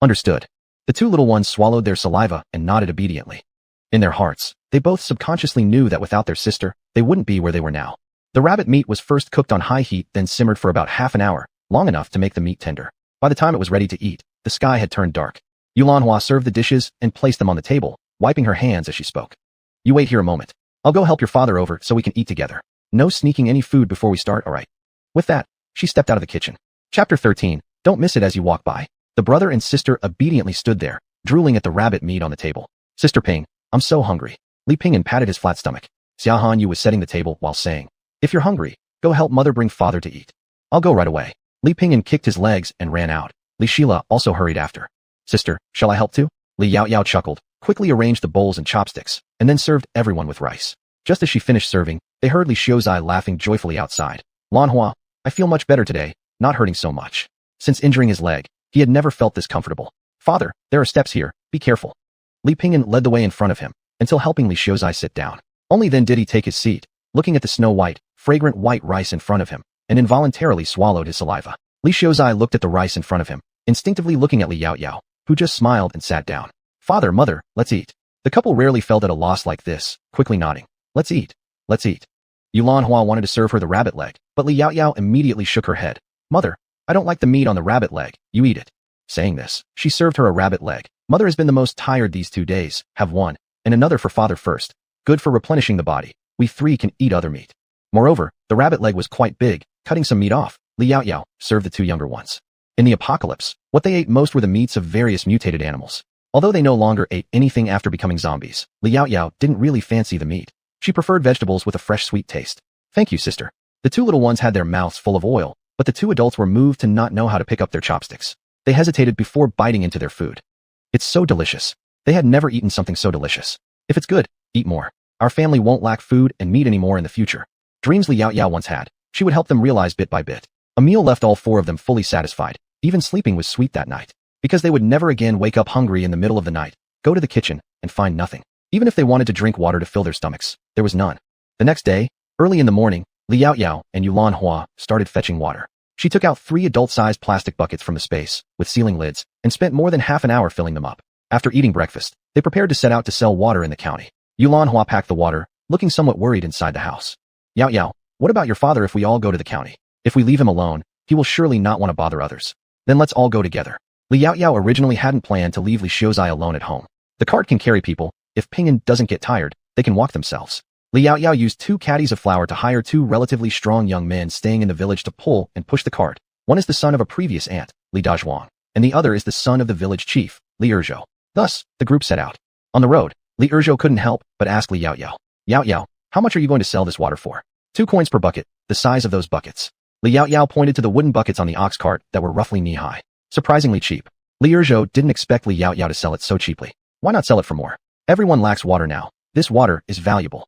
Understood. The 2 little ones swallowed their saliva and nodded obediently. In their hearts, they both subconsciously knew that without their sister, they wouldn't be where they were now. The rabbit meat was first cooked on high heat, then simmered for about half an hour, long enough to make the meat tender. By the time it was ready to eat, the sky had turned dark. Yulanhua served the dishes and placed them on the table, wiping her hands as she spoke. You wait here a moment. I'll go help your father over so we can eat together. No sneaking any food before we start, alright? With that, she stepped out of the kitchen. Chapter 13, don't miss it as you walk by. The brother and sister obediently stood there, drooling at the rabbit meat on the table. Sister Ping, I'm so hungry. Li Pingyan patted his flat stomach. Xia Hanyu was setting the table while saying, if you're hungry, go help mother bring father to eat. I'll go right away. Li Pingyan kicked his legs and ran out. Li Shila also hurried after. Sister, shall I help too? Li Yaoyao chuckled, quickly arranged the bowls and chopsticks, and then served everyone with rice. Just as she finished serving, they heard Li Xiuzhai laughing joyfully outside. Lanhua, I feel much better today, not hurting so much. Since injuring his leg, he had never felt this comfortable. Father, there are steps here, be careful. Li Pingyan led the way in front of him, until helping Li Xiuzhai sit down. Only then did he take his seat, looking at the snow-white, fragrant white rice in front of him, and involuntarily swallowed his saliva. Li Xiuzhai looked at the rice in front of him, instinctively looking at Li Yaoyao, who just smiled and sat down. Father, mother, let's eat. The couple rarely felt at a loss like this, quickly nodding. Let's eat. Let's eat. Yulanhua wanted to serve her the rabbit leg, but Li Yaoyao immediately shook her head. Mother, I don't like the meat on the rabbit leg, you eat it. Saying this, she served her a rabbit leg. Mother has been the most tired these 2 days, have one, and another for father first. Good for replenishing the body. We 3 can eat other meat. Moreover, the rabbit leg was quite big, cutting some meat off. Li Yaoyao served the 2 younger ones. In the apocalypse, what they ate most were the meats of various mutated animals. Although they no longer ate anything after becoming zombies, Li Yaoyao didn't really fancy the meat. She preferred vegetables with a fresh sweet taste. Thank you, sister. The 2 little ones had their mouths full of oil, but the 2 adults were moved to not know how to pick up their chopsticks. They hesitated before biting into their food. It's so delicious. They had never eaten something so delicious. If it's good, eat more. Our family won't lack food and meat anymore in the future. Dreams Li Yaoyao once had, she would help them realize bit by bit. A meal left all 4 of them fully satisfied. Even sleeping was sweet that night. Because they would never again wake up hungry in the middle of the night, go to the kitchen, and find nothing. Even if they wanted to drink water to fill their stomachs, there was none. The next day, early in the morning, Li Yaoyao and Yulanhua started fetching water. She took out 3 adult-sized plastic buckets from the space, with sealing lids, and spent more than half an hour filling them up. After eating breakfast, they prepared to set out to sell water in the county. Yulanhua packed the water, looking somewhat worried inside the house. Yaoyao, what about your father if we all go to the county? If we leave him alone, he will surely not want to bother others. Then let's all go together. Li Yaoyao originally hadn't planned to leave Li Xiuzhai alone at home. The cart can carry people. If Pingyan doesn't get tired, they can walk themselves. Li Yaoyao used 2 caddies of flour to hire 2 relatively strong young men staying in the village to pull and push the cart, One is the son of a previous aunt, Li Dazhuang, and the other is the son of the village chief, Li Erzhou. Thus, the group set out. On the road, Li Erzhou couldn't help but ask Li Yaoyao, Yaoyao, how much are you going to sell this water for? 2 coins per bucket, the size of those buckets. Li Yaoyao pointed to the wooden buckets on the ox cart that were roughly knee-high. Surprisingly cheap. Li Erzhou didn't expect Li Yaoyao to sell it so cheaply. Why not sell it for more? Everyone lacks water now. This water is valuable.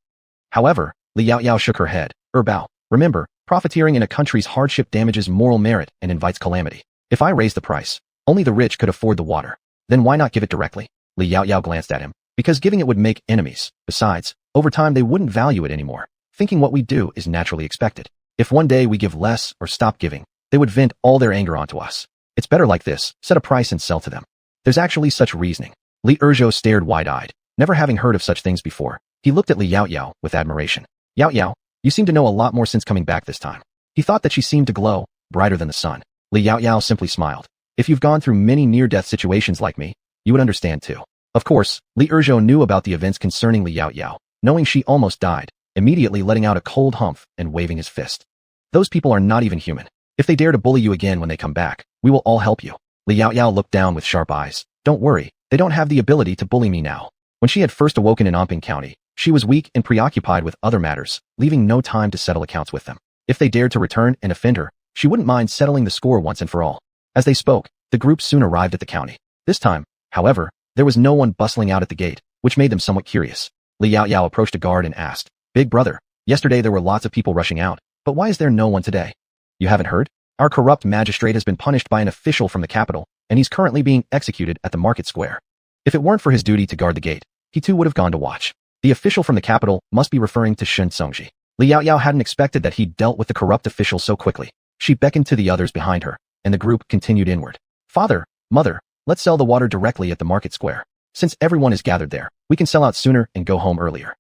However, Li Yaoyao shook her head. Bao, remember, profiteering in a country's hardship damages moral merit and invites calamity. If I raise the price, only the rich could afford the water. Then why not give it directly? Li Yaoyao glanced at him. Because giving it would make enemies. Besides, over time they wouldn't value it anymore, thinking what we do is naturally expected. If one day we give less or stop giving, they would vent all their anger onto us. It's better like this, set a price and sell to them. There's actually such reasoning. Li Erzhou stared wide-eyed, never having heard of such things before. He looked at Li Yaoyao with admiration. Yaoyao, you seem to know a lot more since coming back this time. He thought that she seemed to glow, brighter than the sun. Li Yaoyao simply smiled. If you've gone through many near-death situations like me, you would understand too. Of course, Li Erzhou knew about the events concerning Li Yaoyao, knowing she almost died, immediately letting out a cold humph and waving his fist. Those people are not even human. If they dare to bully you again when they come back, we will all help you. Li Yaoyao looked down with sharp eyes. Don't worry, they don't have the ability to bully me now. When she had first awoken in Amping County, she was weak and preoccupied with other matters, leaving no time to settle accounts with them. If they dared to return and offend her, she wouldn't mind settling the score once and for all. As they spoke, the group soon arrived at the county. This time, however, there was no one bustling out at the gate, which made them somewhat curious. Li Yaoyao approached a guard and asked, Big brother, yesterday there were lots of people rushing out, but why is there no one today? You haven't heard? Our corrupt magistrate has been punished by an official from the capital, and he's currently being executed at the market square. If it weren't for his duty to guard the gate, he too would have gone to watch. The official from the capital must be referring to Shun Songji. Li Yaoyao hadn't expected that he'd dealt with the corrupt official so quickly. She beckoned to the others behind her, and the group continued inward. Father, mother, let's sell the water directly at the market square. Since everyone is gathered there, we can sell out sooner and go home earlier.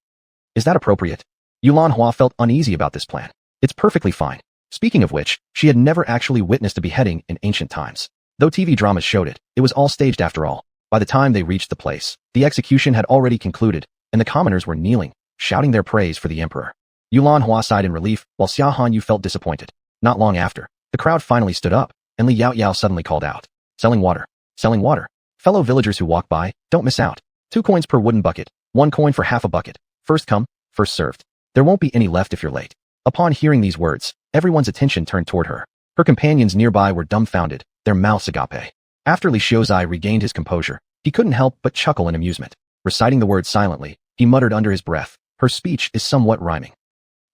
Is that appropriate? Yulan Hua felt uneasy about this plan. It's perfectly fine. Speaking of which, she had never actually witnessed a beheading in ancient times. Though TV dramas showed it, it was all staged after all. By the time they reached the place, the execution had already concluded, and the commoners were kneeling, shouting their praise for the emperor. Yulan Hua sighed in relief, while Xia Hanyu felt disappointed. Not long after, the crowd finally stood up, and Li Yaoyao suddenly called out, Selling water. Selling water. Fellow villagers who walk by, don't miss out. 2 coins per wooden bucket, 1 coin for half a bucket. First come, first served. There won't be any left if you're late. Upon hearing these words, everyone's attention turned toward her. Her companions nearby were dumbfounded, their mouths agape. After Li Xiuzai regained his composure, he couldn't help but chuckle in amusement. Reciting the words silently, he muttered under his breath, her speech is somewhat rhyming.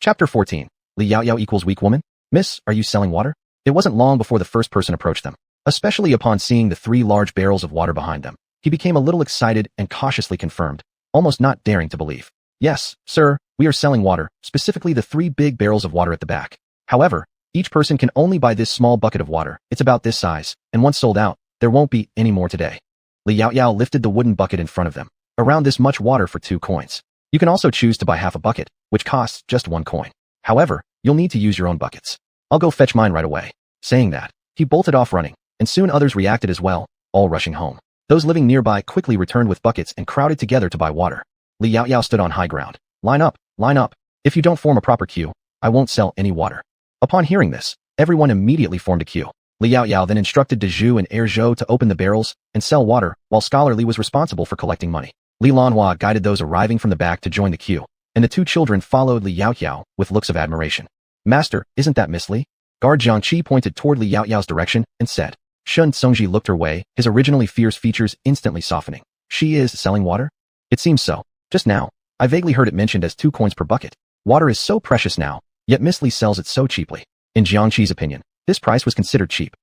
Chapter 14. Li Yaoyao equals weak woman? Miss, are you selling water? It wasn't long before the first person approached them. Especially upon seeing the 3 large barrels of water behind them, he became a little excited and cautiously confirmed, almost not daring to believe. Yes, sir, we are selling water, specifically the 3 big barrels of water at the back. However, each person can only buy this small bucket of water. It's about this size, and once sold out, there won't be any more today. Li Yaoyao lifted the wooden bucket in front of them. Around this much water for 2 coins. You can also choose to buy half a bucket, which costs just 1 coin. However, you'll need to use your own buckets. I'll go fetch mine right away. Saying that, he bolted off running, and soon others reacted as well, all rushing home. Those living nearby quickly returned with buckets and crowded together to buy water. Li Yaoyao stood on high ground. Line up, line up. If you don't form a proper queue, I won't sell any water. Upon hearing this, everyone immediately formed a queue. Li Yaoyao then instructed Dezhou and Erzhou to open the barrels and sell water, while Scholar Li was responsible for collecting money. Li Lanhua guided those arriving from the back to join the queue, and the 2 children followed Li Yaoyao with looks of admiration. Master, isn't that Miss Li? Guard Jiangqi pointed toward Li Yaoyao's direction and said. Shun Songji looked her way, his originally fierce features instantly softening. She is selling water? It seems so. Just now, I vaguely heard it mentioned as 2 coins per bucket. Water is so precious now, yet Miss Li sells it so cheaply. In Jiangqi's opinion, this price was considered cheap.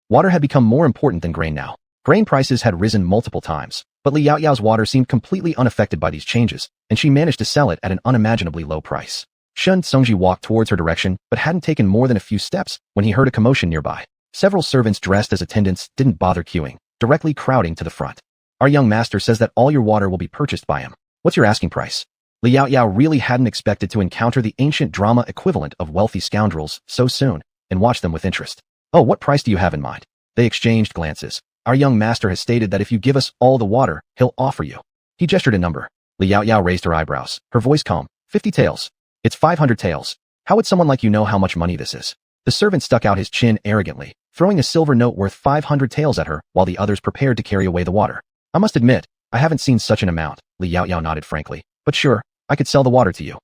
Water had become more important than grain now. Grain prices had risen multiple times, but Li Yaoyao's water seemed completely unaffected by these changes, and she managed to sell it at an unimaginably low price. Shun Songji walked towards her direction, but hadn't taken more than a few steps when he heard a commotion nearby. Several servants dressed as attendants didn't bother queuing, directly crowding to the front. Our young master says that all your water will be purchased by him. What's your asking price? Li Yaoyao really hadn't expected to encounter the ancient drama equivalent of wealthy scoundrels so soon, and watched them with interest. Oh, what price do you have in mind? They exchanged glances. Our young master has stated that if you give us all the water, he'll offer you. He gestured a number. Li Yaoyao raised her eyebrows, her voice calm. 50 taels. It's 500 taels. How would someone like you know how much money this is? The servant stuck out his chin arrogantly. throwing a silver note worth 500 taels at her while the others prepared to carry away the water. I must admit, I haven't seen such an amount, Li Yaoyao nodded frankly, but sure, I could sell the water to you.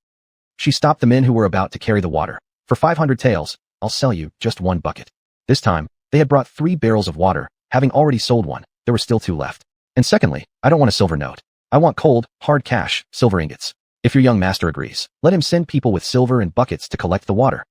She stopped the men who were about to carry the water. For 500 taels, I'll sell you just 1 bucket. This time, they had brought 3 barrels of water, having already sold one, there were still 2 left. And secondly, I don't want a silver note. I want cold, hard cash, silver ingots. If your young master agrees, let him send people with silver and buckets to collect the water.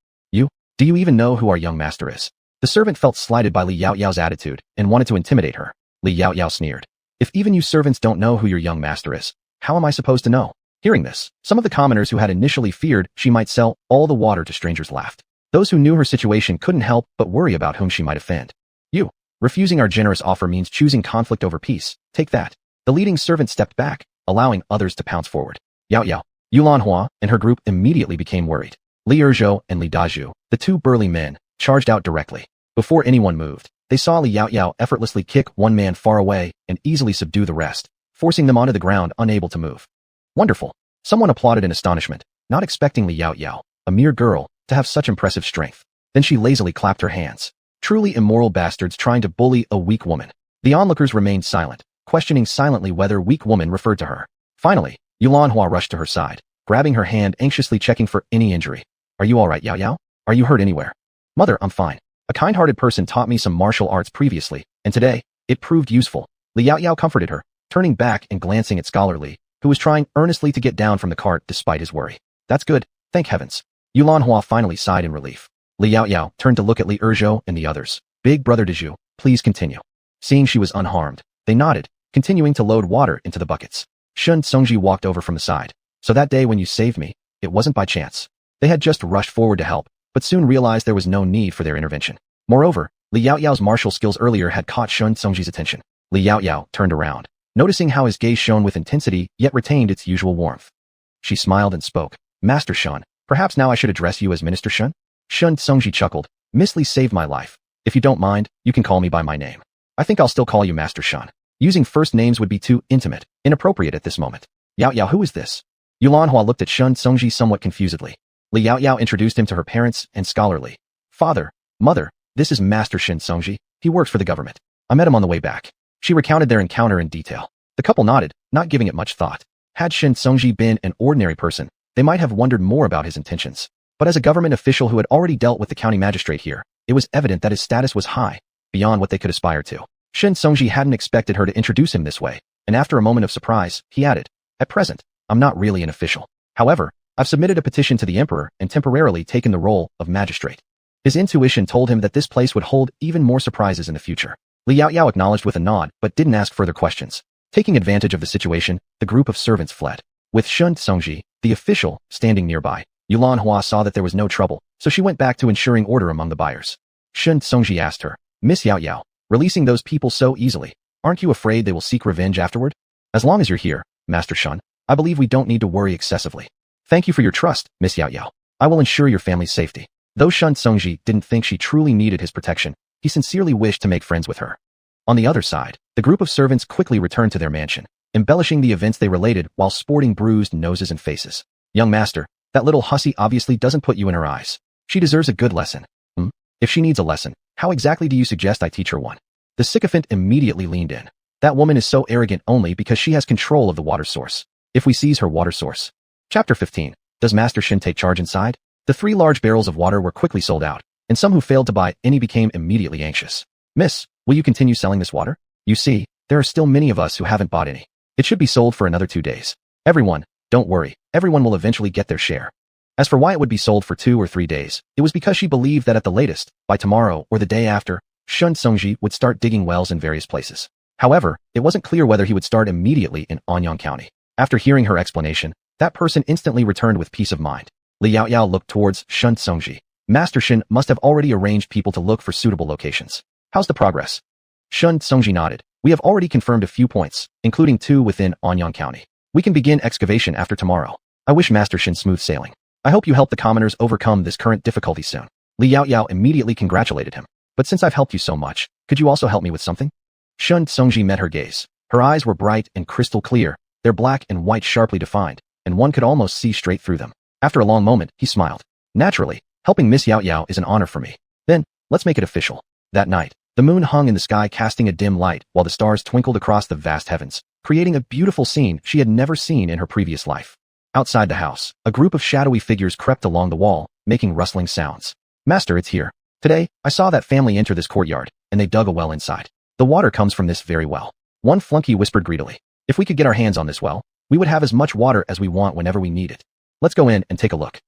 Do you even know who our young master is? The servant felt slighted by Li Yaoyao's attitude and wanted to intimidate her. Li Yaoyao sneered. If even you servants don't know who your young master is, how am I supposed to know? Hearing this, some of the commoners who had initially feared she might sell all the water to strangers laughed. Those who knew her situation couldn't help but worry about whom she might offend. You. Refusing our generous offer means choosing conflict over peace. Take that. The leading servant stepped back, allowing others to pounce forward. Yaoyao. Yulanhua and her group immediately became worried. Li Erzhou and Li Dazhu, the 2 burly men, charged out directly. Before anyone moved, they saw Li Yaoyao effortlessly kick one man far away and easily subdue the rest, forcing them onto the ground unable to move. Wonderful. Someone applauded in astonishment, not expecting Li Yaoyao, a mere girl, to have such impressive strength. Then she lazily clapped her hands. Truly immoral bastards trying to bully a weak woman. The onlookers remained silent, questioning silently whether weak woman referred to her. Finally, Yulanhua rushed to her side, grabbing her hand anxiously checking for any injury. Are you alright, Yaoyao? Are you hurt anywhere? Mother, I'm fine. A kind-hearted person taught me some martial arts previously, and today, it proved useful. Li Yaoyao comforted her, turning back and glancing at Scholar Li, who was trying earnestly to get down from the cart despite his worry. That's good, thank heavens. Yulanhua finally sighed in relief. Li Yaoyao turned to look at Li Erzhou and the others. Big brother Dazhu, please continue. Seeing she was unharmed, they nodded, continuing to load water into the buckets. Shun Tsungji walked over from the side. So that day when you saved me, it wasn't by chance. They had just rushed forward to help, but soon realized there was no need for their intervention. Moreover, Li Yaoyao's martial skills earlier had caught Shun Tsungji's attention. Li Yaoyao turned around, noticing how his gaze shone with intensity yet retained its usual warmth. She smiled and spoke. Master Shun, perhaps now I should address you as Minister Shun? Shun Tsungji chuckled. Miss Li saved my life. If you don't mind, you can call me by my name. I think I'll still call you Master Shun. Using first names would be too intimate, inappropriate at this moment. Yaoyao, who is this? Yulanhua looked at Shun Tsungji somewhat confusedly. Li Yaoyao introduced him to her parents and Scholar Li. Father, mother, this is Master Shun Tsungji. He works for the government. I met him on the way back. She recounted their encounter in detail. The couple nodded, not giving it much thought. Had Shun Tsungji been an ordinary person, they might have wondered more about his intentions. But as a government official who had already dealt with the county magistrate here, it was evident that his status was high, beyond what they could aspire to. Shun Tsungji hadn't expected her to introduce him this way, and after a moment of surprise, he added, At present, I'm not really an official. However, I've submitted a petition to the emperor and temporarily taken the role of magistrate. His intuition told him that this place would hold even more surprises in the future. Li Yaoyao acknowledged with a nod, but didn't ask further questions. Taking advantage of the situation, the group of servants fled. With Shun Tsungji, the official, standing nearby, Yulanhua saw that there was no trouble, so she went back to ensuring order among the buyers. Shun Tsungji asked her, Miss Yaoyao, releasing those people so easily, aren't you afraid they will seek revenge afterward? As long as you're here, Master Shun, I believe we don't need to worry excessively. Thank you for your trust, Miss Yaoyao. I will ensure your family's safety. Though Shun Tsungji didn't think she truly needed his protection, he sincerely wished to make friends with her. On the other side, the group of servants quickly returned to their mansion, embellishing the events they related while sporting bruised noses and faces. Young master, that little hussy obviously doesn't put you in her eyes. She deserves a good lesson. If she needs a lesson, how exactly do you suggest I teach her one? The sycophant immediately leaned in. That woman is so arrogant only because she has control of the water source. If we seize her water source. Chapter 15. Does Master Shin take charge inside? The 3 large barrels of water were quickly sold out, and some who failed to buy any became immediately anxious. Miss, will you continue selling this water? You see, there are still many of us who haven't bought any. It should be sold for another 2 days. Everyone, don't worry, everyone will eventually get their share. As for why it would be sold for 2 or 3 days, it was because she believed that at the latest, by tomorrow or the day after, Shun Tsungji would start digging wells in various places. However, it wasn't clear whether he would start immediately in Anyang County. After hearing her explanation, that person instantly returned with peace of mind. Li Yaoyao looked towards Shun Tsungji. Master Shin must have already arranged people to look for suitable locations. How's the progress? Shun Tsungji nodded. We have already confirmed a few points, including 2 within Anyang County. We can begin excavation after tomorrow. I wish Master Shin smooth sailing. I hope you help the commoners overcome this current difficulty soon. Li Yaoyao immediately congratulated him. But since I've helped you so much, could you also help me with something? Shun Tsungji met her gaze. Her eyes were bright and crystal clear, their black and white sharply defined, and one could almost see straight through them. After a long moment, he smiled. Naturally, helping Miss Yaoyao is an honor for me. Then, let's make it official. That night, the moon hung in the sky casting a dim light while the stars twinkled across the vast heavens, creating a beautiful scene she had never seen in her previous life. Outside the house, a group of shadowy figures crept along the wall, making rustling sounds. Master, it's here. Today, I saw that family enter this courtyard, and they dug a well inside. The water comes from this very well. One flunky whispered greedily. If we could get our hands on this well, we would have as much water as we want whenever we need it. Let's go in and take a look.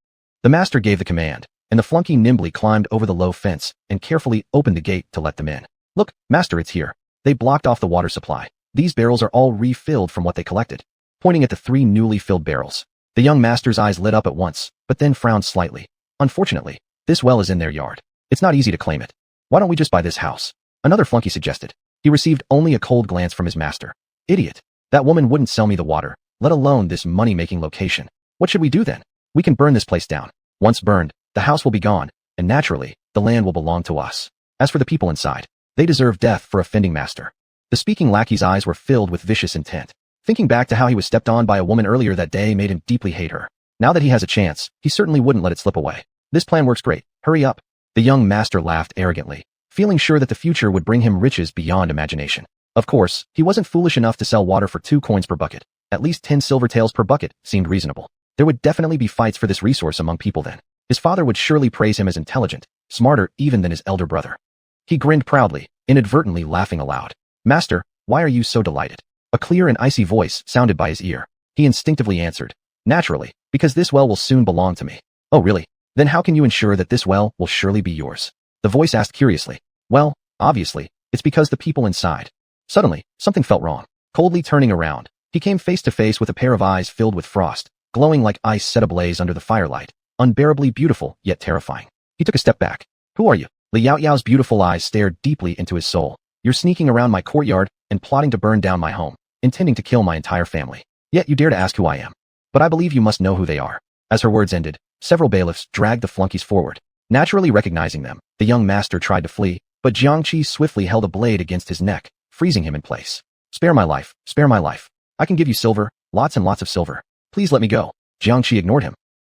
The master gave the command, and the flunky nimbly climbed over the low fence and carefully opened the gate to let them in. Look, master, it's here. They blocked off the water supply. These barrels are all refilled from what they collected. Pointing at the 3 newly filled barrels, the young master's eyes lit up at once, but then frowned slightly. Unfortunately, this well is in their yard. It's not easy to claim it. Why don't we just buy this house? Another flunky suggested. He received only a cold glance from his master. Idiot. That woman wouldn't sell me the water, let alone this money-making location. What should we do then? We can burn this place down. Once burned, the house will be gone, and naturally, the land will belong to us. As for the people inside, they deserve death for offending master. The speaking lackey's eyes were filled with vicious intent. Thinking back to how he was stepped on by a woman earlier that day made him deeply hate her. Now that he has a chance, he certainly wouldn't let it slip away. This plan works great. Hurry up. The young master laughed arrogantly, feeling sure that the future would bring him riches beyond imagination. Of course, he wasn't foolish enough to sell water for 2 coins per bucket. At least 10 silver taels per bucket seemed reasonable. There would definitely be fights for this resource among people then. His father would surely praise him as intelligent, smarter even than his elder brother. He grinned proudly, inadvertently laughing aloud. Master, why are you so delighted? A clear and icy voice sounded by his ear. He instinctively answered. Naturally, because this well will soon belong to me. Oh really? Then how can you ensure that this well will surely be yours? The voice asked curiously. Well, obviously, it's because the people inside. Suddenly, something felt wrong. Coldly turning around, he came face to face with a pair of eyes filled with frost, glowing like ice set ablaze under the firelight, unbearably beautiful yet terrifying. He took a step back. Who are you? Li Yaoyao's beautiful eyes stared deeply into his soul. You're sneaking around my courtyard and plotting to burn down my home, intending to kill my entire family. Yet you dare to ask who I am. But I believe you must know who they are. As her words ended, several bailiffs dragged the flunkies forward. Naturally recognizing them, the young master tried to flee, but Jiangqi swiftly held a blade against his neck, freezing him in place. Spare my life, spare my life. I can give you silver, lots and lots of silver. Please let me go. Jiangqi ignored him.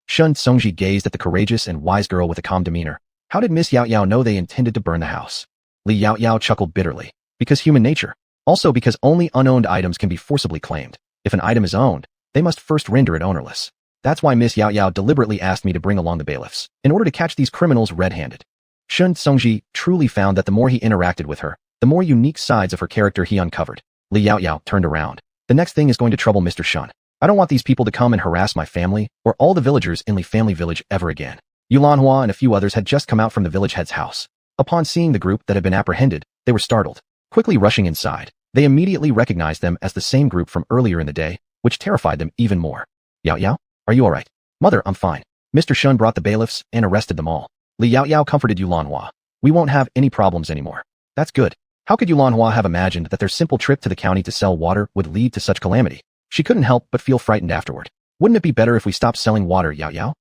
Shun Songji gazed at the courageous and wise girl with a calm demeanor. How did Miss Yao Yao know they intended to burn the house? Li Yao Yao chuckled bitterly. Because human nature. Also because only unowned items can be forcibly claimed. If an item is owned, they must first render it ownerless. That's why Miss Yao Yao deliberately asked me to bring along the bailiffs, in order to catch these criminals red-handed. Shun Songji truly found that the more he interacted with her, the more unique sides of her character he uncovered. Li Yao Yao turned around. The next thing is going to trouble Mr. Shun. I don't want these people to come and harass my family, or all the villagers in Li Family Village ever again. Yulanhua and a few others had just come out from the village head's house. Upon seeing the group that had been apprehended, they were startled. Quickly rushing inside, they immediately recognized them as the same group from earlier in the day, which terrified them even more. Yao Yao? Are you alright? Mother, I'm fine. Mr. Shun brought the bailiffs and arrested them all. Li Yao Yao comforted Yulanhua. We won't have any problems anymore. That's good. How could Yulanhua have imagined that their simple trip to the county to sell water would lead to such calamity? She couldn't help but feel frightened afterward. Wouldn't it be better if we stopped selling water, Yao Yao?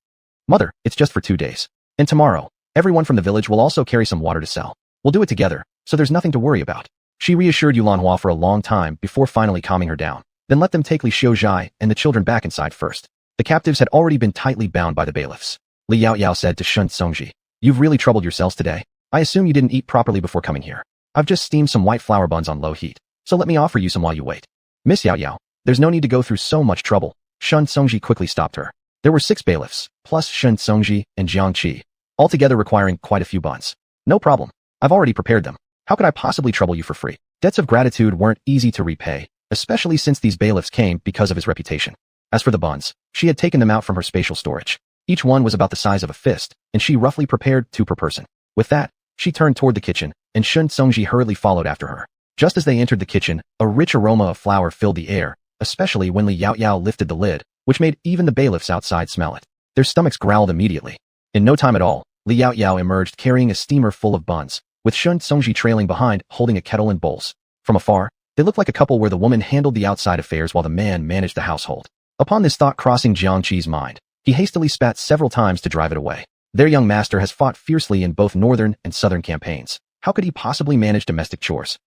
Mother, it's just for 2 days. And tomorrow, everyone from the village will also carry some water to sell. We'll do it together, so there's nothing to worry about. She reassured Yulanhua for a long time before finally calming her down. Then let them take Li Xiuzhai and the children back inside first. The captives had already been tightly bound by the bailiffs. Li Yao Yao said to Shun Songji, You've really troubled yourselves today. I assume you didn't eat properly before coming here. I've just steamed some white flour buns on low heat, so let me offer you some while you wait. Miss Yao Yao, there's no need to go through so much trouble. Shun Songji quickly stopped her. There were 6 bailiffs, plus Shun Songji and Jiangqi, altogether requiring quite a few buns. No problem. I've already prepared them. How could I possibly trouble you for free? Debts of gratitude weren't easy to repay, especially since these bailiffs came because of his reputation. As for the buns, she had taken them out from her spatial storage. Each one was about the size of a fist, and she roughly prepared 2 per person. With that, she turned toward the kitchen, and Shun Songji hurriedly followed after her. Just as they entered the kitchen, a rich aroma of flour filled the air, especially when Li Yao Yao lifted the lid, which made even the bailiffs outside smell it. Their stomachs growled immediately. In no time at all, Li Yao Yao emerged carrying a steamer full of buns, with Shun Songji trailing behind holding a kettle and bowls. From afar, they looked like a couple where the woman handled the outside affairs while the man managed the household. Upon this thought crossing Jiangqi's mind, he hastily spat several times to drive it away. Their young master has fought fiercely in both northern and southern campaigns. How could he possibly manage domestic chores?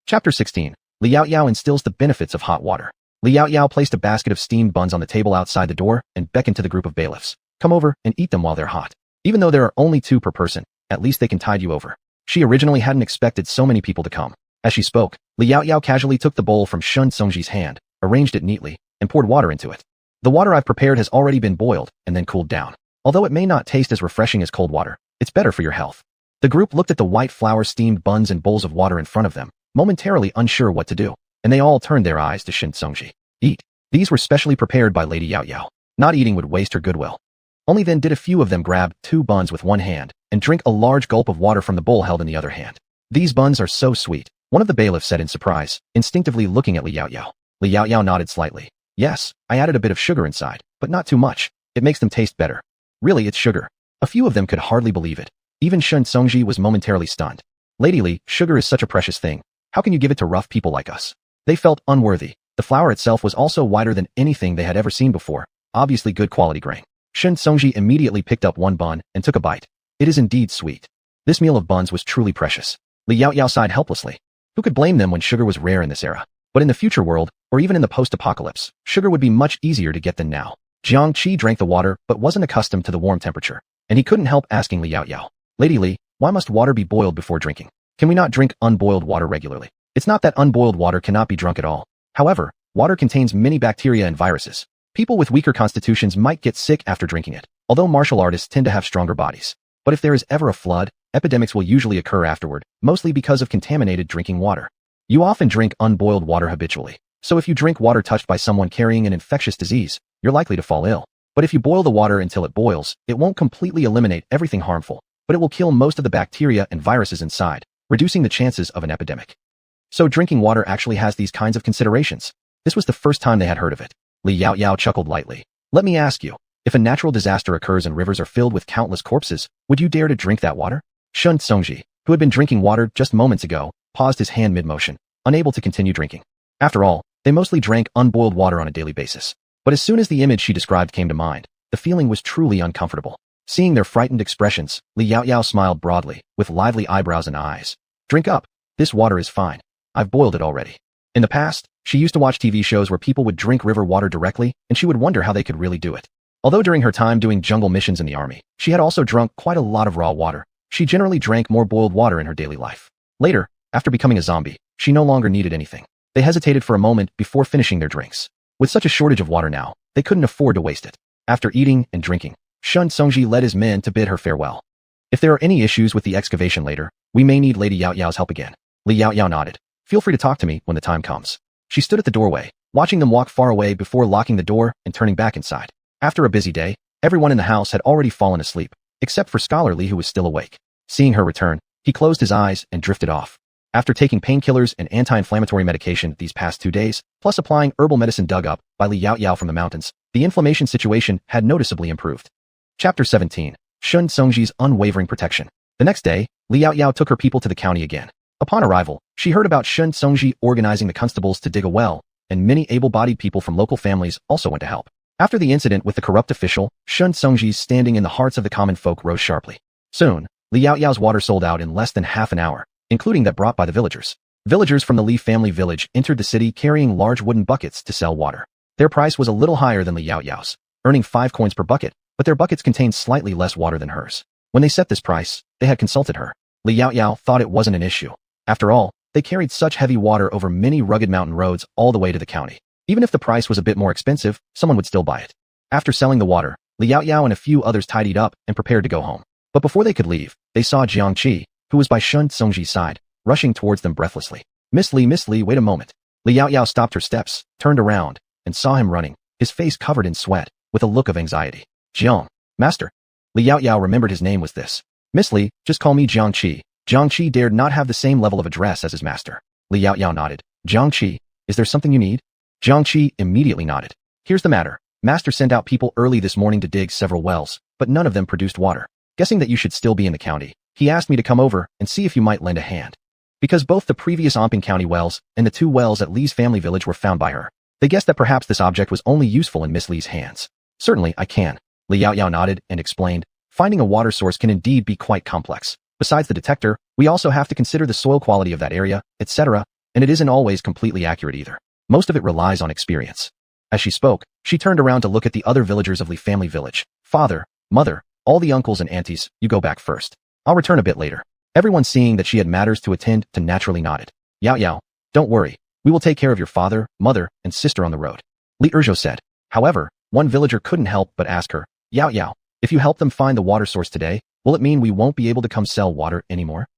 Chapter 16. Li Yao Yao instills the benefits of hot water. Li Yao Yao placed a basket of steamed buns on the table outside the door and beckoned to the group of bailiffs. Come over and eat them while they're hot. Even though there are only 2 per person, at least they can tide you over. She originally hadn't expected so many people to come. As she spoke, Li Yaoyao casually took the bowl from Shun Songji's hand, arranged it neatly, and poured water into it. The water I've prepared has already been boiled and then cooled down. Although it may not taste as refreshing as cold water, it's better for your health. The group looked at the white flour-steamed buns and bowls of water in front of them, momentarily unsure what to do, and they all turned their eyes to Shun Songji. Eat. These were specially prepared by Lady Yaoyao. Not eating would waste her goodwill. Only then did a few of them grab 2 buns with one hand and drink a large gulp of water from the bowl held in the other hand. These buns are so sweet, one of the bailiffs said in surprise, instinctively looking at Li Yaoyao. Li Yaoyao nodded slightly. Yes, I added a bit of sugar inside, but not too much. It makes them taste better. Really, it's sugar. A few of them could hardly believe it. Even Shun Songji was momentarily stunned. Lady Li, sugar is such a precious thing. How can you give it to rough people like us? They felt unworthy. The flour itself was also whiter than anything they had ever seen before, obviously good quality grain. Shun Songji immediately picked up one bun and took a bite. It is indeed sweet. This meal of buns was truly precious. Li Yaoyao sighed helplessly. Who could blame them when sugar was rare in this era? But in the future world, or even in the post-apocalypse, sugar would be much easier to get than now. Jiang Qi drank the water but wasn't accustomed to the warm temperature, and he couldn't help asking Li Yaoyao, Lady Li, why must water be boiled before drinking? Can we not drink unboiled water regularly? It's not that unboiled water cannot be drunk at all. However, water contains many bacteria and viruses. People with weaker constitutions might get sick after drinking it, although martial artists tend to have stronger bodies. But if there is ever a flood, epidemics will usually occur afterward, mostly because of contaminated drinking water. You often drink unboiled water habitually, so if you drink water touched by someone carrying an infectious disease, you're likely to fall ill. But if you boil the water until it boils, it won't completely eliminate everything harmful, but it will kill most of the bacteria and viruses inside, reducing the chances of an epidemic. So drinking water actually has these kinds of considerations. This was the first time they had heard of it. Li Yaoyao chuckled lightly. Let me ask you, if a natural disaster occurs and rivers are filled with countless corpses, would you dare to drink that water? Shun Songji, who had been drinking water just moments ago, paused his hand mid-motion, unable to continue drinking. After all, they mostly drank unboiled water on a daily basis. But as soon as the image she described came to mind, the feeling was truly uncomfortable. Seeing their frightened expressions, Li Yaoyao smiled broadly, with lively eyebrows and eyes. Drink up. This water is fine. I've boiled it already. In the past, she used to watch TV shows where people would drink river water directly, and she would wonder how they could really do it. Although during her time doing jungle missions in the army, she had also drunk quite a lot of raw water. She generally drank more boiled water in her daily life. Later, after becoming a zombie, she no longer needed anything. They hesitated for a moment before finishing their drinks. With such a shortage of water now, they couldn't afford to waste it. After eating and drinking, Shun Songji led his men to bid her farewell. If there are any issues with the excavation later, we may need Lady Yaoyao's help again. Li Yaoyao nodded. Feel free to talk to me when the time comes. She stood at the doorway, watching them walk far away before locking the door and turning back inside. After a busy day, everyone in the house had already fallen asleep, except for Scholar Li who was still awake. Seeing her return, he closed his eyes and drifted off. After taking painkillers and anti-inflammatory medication these past 2 days, plus applying herbal medicine dug up by Li Yaoyao from the mountains, the inflammation situation had noticeably improved. Chapter 17. Shun Songji's unwavering protection. The next day, Li Yaoyao took her people to the county again. Upon arrival, she heard about Shun Songji organizing the constables to dig a well, and many able-bodied people from local families also went to help. After the incident with the corrupt official, Shun Songji's standing in the hearts of the common folk rose sharply. Soon, Li Yaoyao's water sold out in less than half an hour, including that brought by the villagers. Villagers from the Li family village entered the city carrying large wooden buckets to sell water. Their price was a little higher than Li Yaoyao's, earning 5 coins per bucket, but their buckets contained slightly less water than hers. When they set this price, they had consulted her. Li Yaoyao thought it wasn't an issue. After all, they carried such heavy water over many rugged mountain roads all the way to the county. Even if the price was a bit more expensive, someone would still buy it. After selling the water, Li Yaoyao and a few others tidied up and prepared to go home. But before they could leave, they saw Jiang Qi, who was by Shun Songji's side, rushing towards them breathlessly. Miss Li, wait a moment. Li Yaoyao stopped her steps, turned around, and saw him running, his face covered in sweat, with a look of anxiety. Jiang, master. Li Yaoyao remembered his name was this. Miss Li, just call me Jiang Qi. Jiang Qi dared not have the same level of address as his master. Li Yaoyao nodded. Jiang Qi, is there something you need? Jiang Qi immediately nodded. Here's the matter. Master sent out people early this morning to dig several wells, but none of them produced water. Guessing that you should still be in the county, he asked me to come over and see if you might lend a hand. Because both the previous Omping County wells and the 2 wells at Li's family village were found by her, they guessed that perhaps this object was only useful in Miss Li's hands. Certainly, I can. Li Yaoyao nodded and explained. Finding a water source can indeed be quite complex. Besides the detector, we also have to consider the soil quality of that area, etc., and it isn't always completely accurate either. Most of it relies on experience. As she spoke, she turned around to look at the other villagers of Li family village. Father, mother, all the uncles and aunties, you go back first. I'll return a bit later. Everyone seeing that she had matters to attend to naturally nodded. Yao Yao, don't worry. We will take care of your father, mother, and sister on the road. Li Erzhou said. However, one villager couldn't help but ask her, Yao Yao, if you help them find the water source today, will it mean we won't be able to come sell water anymore?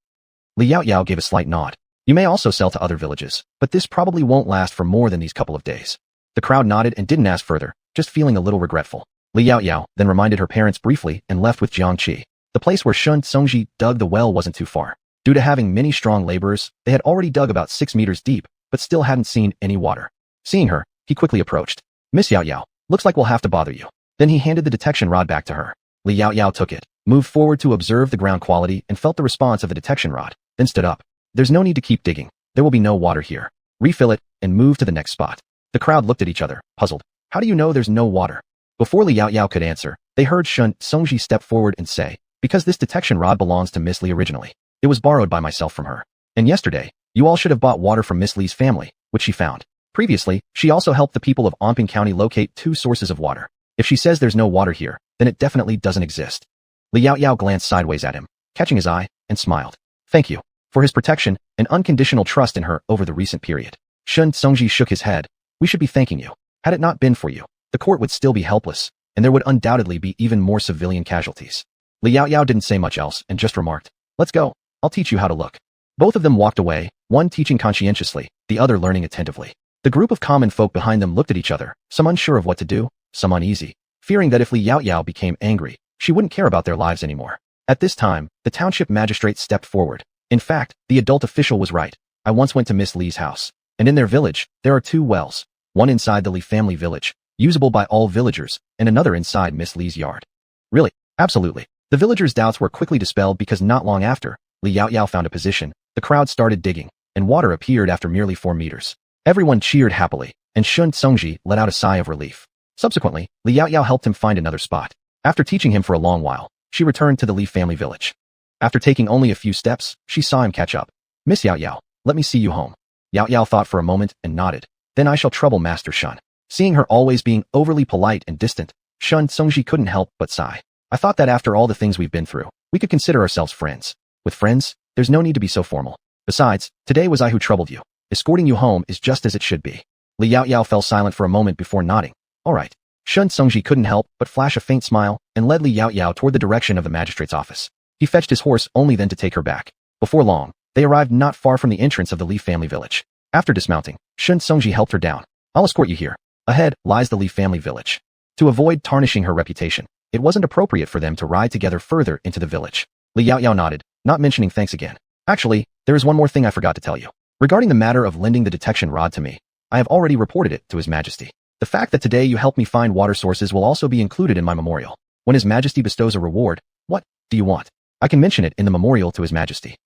Li Yao Yao gave a slight nod. You may also sell to other villages, but this probably won't last for more than these couple of days. The crowd nodded and didn't ask further, just feeling a little regretful. Li Yao Yao then reminded her parents briefly and left with Jiang Qi. The place where Shun Songji dug the well wasn't too far. Due to having many strong laborers, they had already dug about 6 meters deep, but still hadn't seen any water. Seeing her, he quickly approached. Miss Yao Yao, looks like we'll have to bother you. Then he handed the detection rod back to her. Li Yao Yao took it, moved forward to observe the ground quality and felt the response of the detection rod, then stood up. There's no need to keep digging. There will be no water here. Refill it and move to the next spot. The crowd looked at each other, puzzled. How do you know there's no water? Before Li Yao Yao could answer, they heard Shun Songji step forward and say, because this detection rod belongs to Miss Li originally. It was borrowed by myself from her. And yesterday, you all should have bought water from Miss Li's family, which she found. Previously, she also helped the people of Anping County locate 2 sources of water. If she says there's no water here, then it definitely doesn't exist. Li Yao Yao glanced sideways at him, catching his eye, and smiled. Thank you for his protection and unconditional trust in her over the recent period. Shun Songji shook his head. We should be thanking you. Had it not been for you, the court would still be helpless, and there would undoubtedly be even more civilian casualties. Li Yao Yao didn't say much else and just remarked, let's go. I'll teach you how to look. Both of them walked away, one teaching conscientiously, the other learning attentively. The group of common folk behind them looked at each other, some unsure of what to do, some uneasy, fearing that if Li Yao Yao became angry, she wouldn't care about their lives anymore. At this time, the township magistrate stepped forward. In fact, the adult official was right. I once went to Miss Li's house, and in their village, there are 2 wells, one inside the Li family village, usable by all villagers, and another inside Miss Li's yard. Really? Absolutely. The villagers' doubts were quickly dispelled because not long after, Li Yao Yao found a position, the crowd started digging, and water appeared after merely 4 meters. Everyone cheered happily, and Shun Songji let out a sigh of relief. Subsequently, Li Yao Yao helped him find another spot. After teaching him for a long while, she returned to the Li family village. After taking only a few steps, she saw him catch up. Miss Yao Yao, let me see you home. Yao Yao thought for a moment and nodded. Then I shall trouble Master Shun. Seeing her always being overly polite and distant, Shun Songji couldn't help but sigh. I thought that after all the things we've been through, we could consider ourselves friends. With friends, there's no need to be so formal. Besides, today was I who troubled you. Escorting you home is just as it should be. Li Yao Yao fell silent for a moment before nodding. All right. Shun Songji couldn't help but flash a faint smile and led Li Yao Yao toward the direction of the magistrate's office. He fetched his horse only then to take her back. Before long, they arrived not far from the entrance of the Li family village. After dismounting, Shun Songji helped her down. I'll escort you here. Ahead lies the Li family village. To avoid tarnishing her reputation, it wasn't appropriate for them to ride together further into the village. Li Yao Yao nodded, not mentioning thanks again. Actually, there is one more thing I forgot to tell you. Regarding the matter of lending the detection rod to me, I have already reported it to His Majesty. The fact that today you helped me find water sources will also be included in my memorial. When His Majesty bestows a reward, what do you want? I can mention it in the memorial to His Majesty.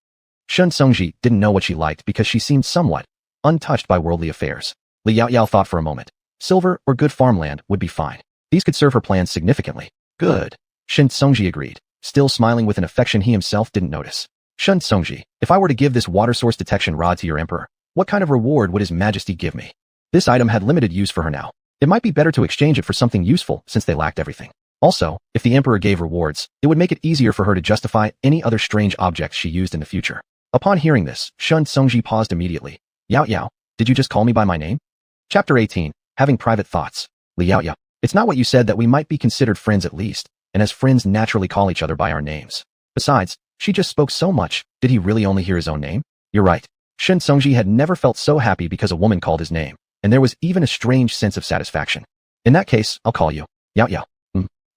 Shun Songji didn't know what she liked because she seemed somewhat untouched by worldly affairs. Li Yao Yao thought for a moment. Silver or good farmland would be fine. These could serve her plans significantly. Good. Shun Songji agreed, still smiling with an affection he himself didn't notice. Shun Songji, if I were to give this water source detection rod to your emperor, what kind of reward would His Majesty give me? This item had limited use for her now. It might be better to exchange it for something useful since they lacked everything. Also, if the emperor gave rewards, it would make it easier for her to justify any other strange objects she used in the future. Upon hearing this, Shun Songji paused immediately. Yao Yao, did you just call me by my name? Chapter 18, Having Private Thoughts. Li Yao Yao, it's not what you said that we might be considered friends at least, and as friends naturally call each other by our names. Besides, she just spoke so much, did he really only hear his own name? You're right. Shun Songji had never felt so happy because a woman called his name, and there was even a strange sense of satisfaction. In that case, I'll call you Yao Yao.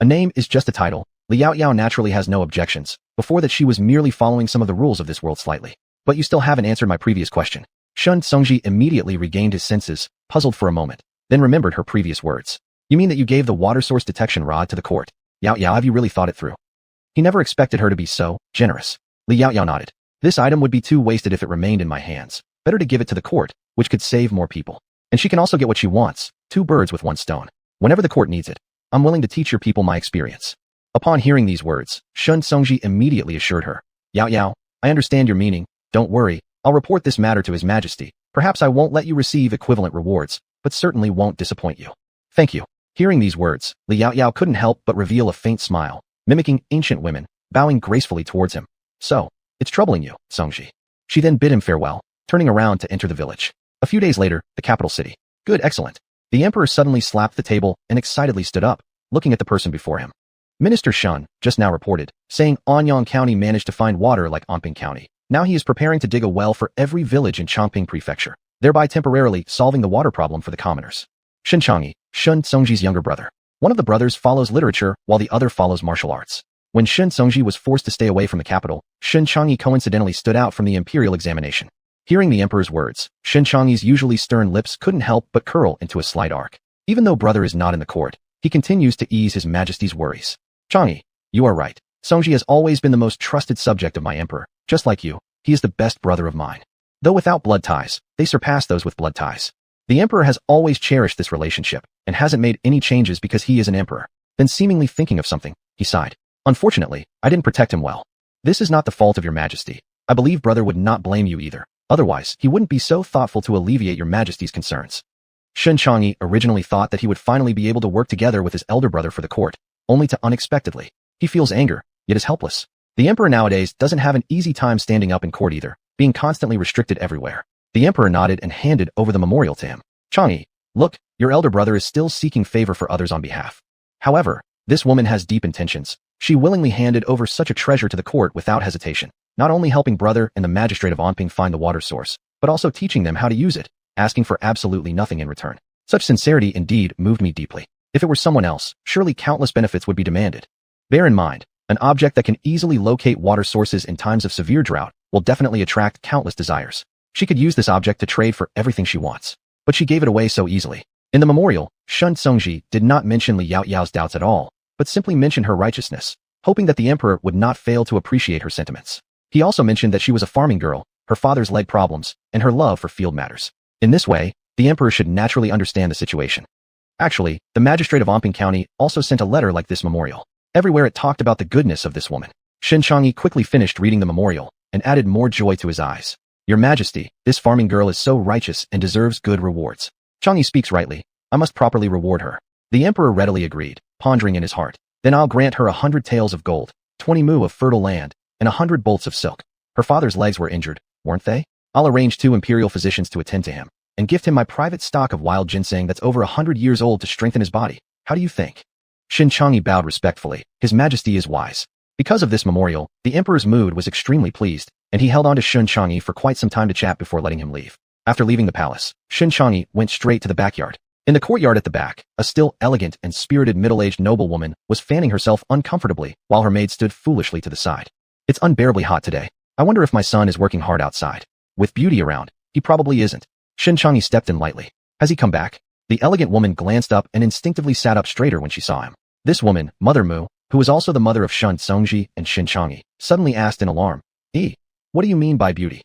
A name is just a title. Li Yao Yao naturally has no objections. Before that she was merely following some of the rules of this world slightly. But you still haven't answered my previous question. Shun Songji immediately regained his senses, puzzled for a moment, then remembered her previous words. You mean that you gave the water source detection rod to the court? Yao Yao, have you really thought it through? He never expected her to be so generous. Li Yao Yao nodded. This item would be too wasted if it remained in my hands. Better to give it to the court, which could save more people. And she can also get what she wants, 2 birds with 1 stone. Whenever the court needs it, I'm willing to teach your people my experience. Upon hearing these words, Shun Songji immediately assured her. Yao Yao, I understand your meaning. Don't worry, I'll report this matter to His Majesty. Perhaps I won't let you receive equivalent rewards, but certainly won't disappoint you. Thank you. Hearing these words, Li Yao Yao couldn't help but reveal a faint smile, mimicking ancient women, bowing gracefully towards him. So, It's troubling you, Songji. She then bid him farewell, turning around to enter the village. A few days later, the capital city. Good, excellent. The emperor suddenly slapped the table and excitedly stood up, looking at the person before him. Minister Shun just now reported, saying Anyang County managed to find water like Anping County. Now he is preparing to dig a well for every village in Chongping Prefecture, thereby temporarily solving the water problem for the commoners. Shin Changyi, Shun Songji's younger brother. One of the brothers follows literature while the other follows martial arts. When Shin Songji was forced to stay away from the capital, Shin Changyi coincidentally stood out from the imperial examination. Hearing the emperor's words, Shin Changyi's usually stern lips couldn't help but curl into a slight arc. Even though brother is not in the court, he continues to ease his majesty's worries. Changyi, you are right. Songji has always been the most trusted subject of my emperor. Just like you, he is the best brother of mine. Though without blood ties, they surpass those with blood ties. The emperor has always cherished this relationship and hasn't made any changes because he is an emperor. Then seemingly thinking of something, he sighed. Unfortunately, I didn't protect him well. This is not the fault of your majesty. I believe brother would not blame you either. Otherwise, he wouldn't be so thoughtful to alleviate your majesty's concerns. Shin Changyi originally thought that he would finally be able to work together with his elder brother for the court, only to unexpectedly. He feels anger, yet is helpless. The emperor nowadays doesn't have an easy time standing up in court either, being constantly restricted everywhere. The emperor nodded and handed over the memorial to him. Changyi, look, your elder brother is still seeking favor for others on behalf. However, this woman has deep intentions. She willingly handed over such a treasure to the court without hesitation, not only helping brother and the magistrate of Anping find the water source, but also teaching them how to use it, asking for absolutely nothing in return. Such sincerity indeed moved me deeply. If it were someone else, surely countless benefits would be demanded. Bear in mind, an object that can easily locate water sources in times of severe drought will definitely attract countless desires. She could use this object to trade for everything she wants, but she gave it away so easily. In the memorial, Shun Songji did not mention Li Yaoyao's doubts at all, but simply mentioned her righteousness, hoping that the emperor would not fail to appreciate her sentiments. He also mentioned that she was a farming girl, her father's leg problems, and her love for field matters. In this way, the emperor should naturally understand the situation. Actually, the magistrate of Anping County also sent a letter like this memorial. Everywhere it talked about the goodness of this woman. Shin Changyi quickly finished reading the memorial and added more joy to his eyes. Your Majesty, this farming girl is so righteous and deserves good rewards. Changyi speaks rightly. I must properly reward her. The emperor readily agreed, pondering in his heart. Then I'll grant her 100 taels of gold, 20 mu of fertile land, and 100 bolts of silk. Her father's legs were injured, weren't they? I'll arrange 2 imperial physicians to attend to him, and gift him my private stock of wild ginseng that's over 100 years old to strengthen his body. How do you think? Shin Changyi bowed respectfully. His Majesty is wise. Because of this memorial, the emperor's mood was extremely pleased, and he held on to Shin Changyi for quite some time to chat before letting him leave. After leaving the palace, Shin Changyi went straight to the backyard. In the courtyard at the back, a still elegant and spirited middle-aged noblewoman was fanning herself uncomfortably while her maid stood foolishly to the side. It's unbearably hot today. I wonder if my son is working hard outside. With beauty around, he probably isn't. Shin Changyi stepped in lightly. Has he come back? The elegant woman glanced up and instinctively sat up straighter when she saw him. This woman, Mother Mu, who was also the mother of Shun Songji and Shin Changyi, suddenly asked in alarm, what do you mean by beauty?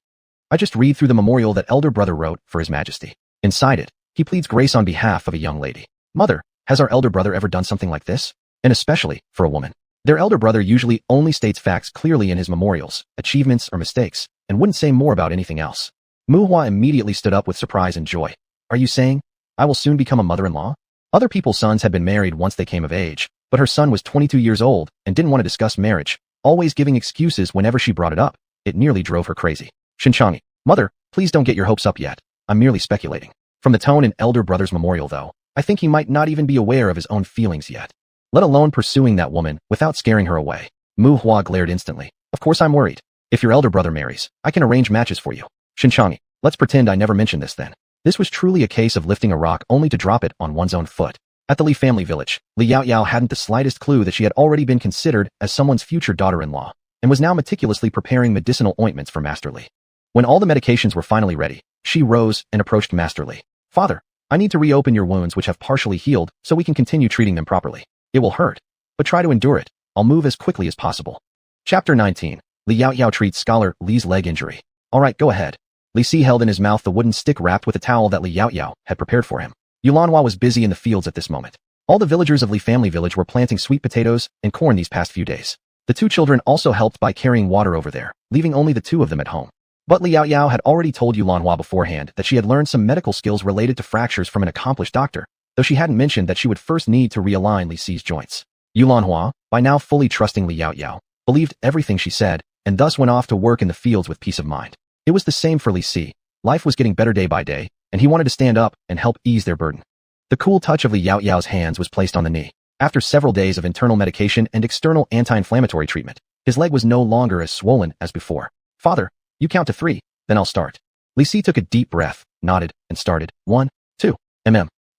I just read through the memorial that elder brother wrote for his majesty. Inside it, he pleads grace on behalf of a young lady. Mother, has our elder brother ever done something like this? And especially for a woman. Their elder brother usually only states facts clearly in his memorials, achievements or mistakes, and wouldn't say more about anything else. Mu Hua immediately stood up with surprise and joy. Are you saying I will soon become a mother-in-law? Other people's sons had been married once they came of age, but her son was 22 years old and didn't want to discuss marriage, always giving excuses whenever she brought it up. It nearly drove her crazy. Shin Changyi, Mother, please don't get your hopes up yet. I'm merely speculating. From the tone in elder brother's memorial though, I think he might not even be aware of his own feelings yet, let alone pursuing that woman without scaring her away. Mu Hua glared instantly. Of course I'm worried. If your elder brother marries, I can arrange matches for you. Shin Changyi, let's pretend I never mentioned this then. This was truly a case of lifting a rock only to drop it on one's own foot. At the Li family village, Li Yaoyao hadn't the slightest clue that she had already been considered as someone's future daughter-in-law, and was now meticulously preparing medicinal ointments for Master Li. When all the medications were finally ready, she rose and approached Master Li. Father, I need to reopen your wounds which have partially healed so we can continue treating them properly. It will hurt, but try to endure it. I'll move as quickly as possible. Chapter 19. Li Yaoyao treats Scholar Li's leg injury. Alright, go ahead. Li Si held in his mouth the wooden stick wrapped with a towel that Li Yaoyao had prepared for him. Yulanhua was busy in the fields at this moment. All the villagers of Li family village were planting sweet potatoes and corn these past few days. The 2 children also helped by carrying water over there, leaving only the 2 of them at home. But Li Yaoyao had already told Yulanhua beforehand that she had learned some medical skills related to fractures from an accomplished doctor, though she hadn't mentioned that she would first need to realign Li Si's joints. Yulanhua, by now fully trusting Li Yaoyao, believed everything she said, and thus went off to work in the fields with peace of mind. It was the same for Li Si. Life was getting better day by day, and he wanted to stand up and help ease their burden. The cool touch of Li Yaoyao's hands was placed on the knee. After several days of internal medication and external anti-inflammatory treatment, his leg was no longer as swollen as before. Father, you count to 3, then I'll start. Li Si took a deep breath, nodded, and started. 1, 2,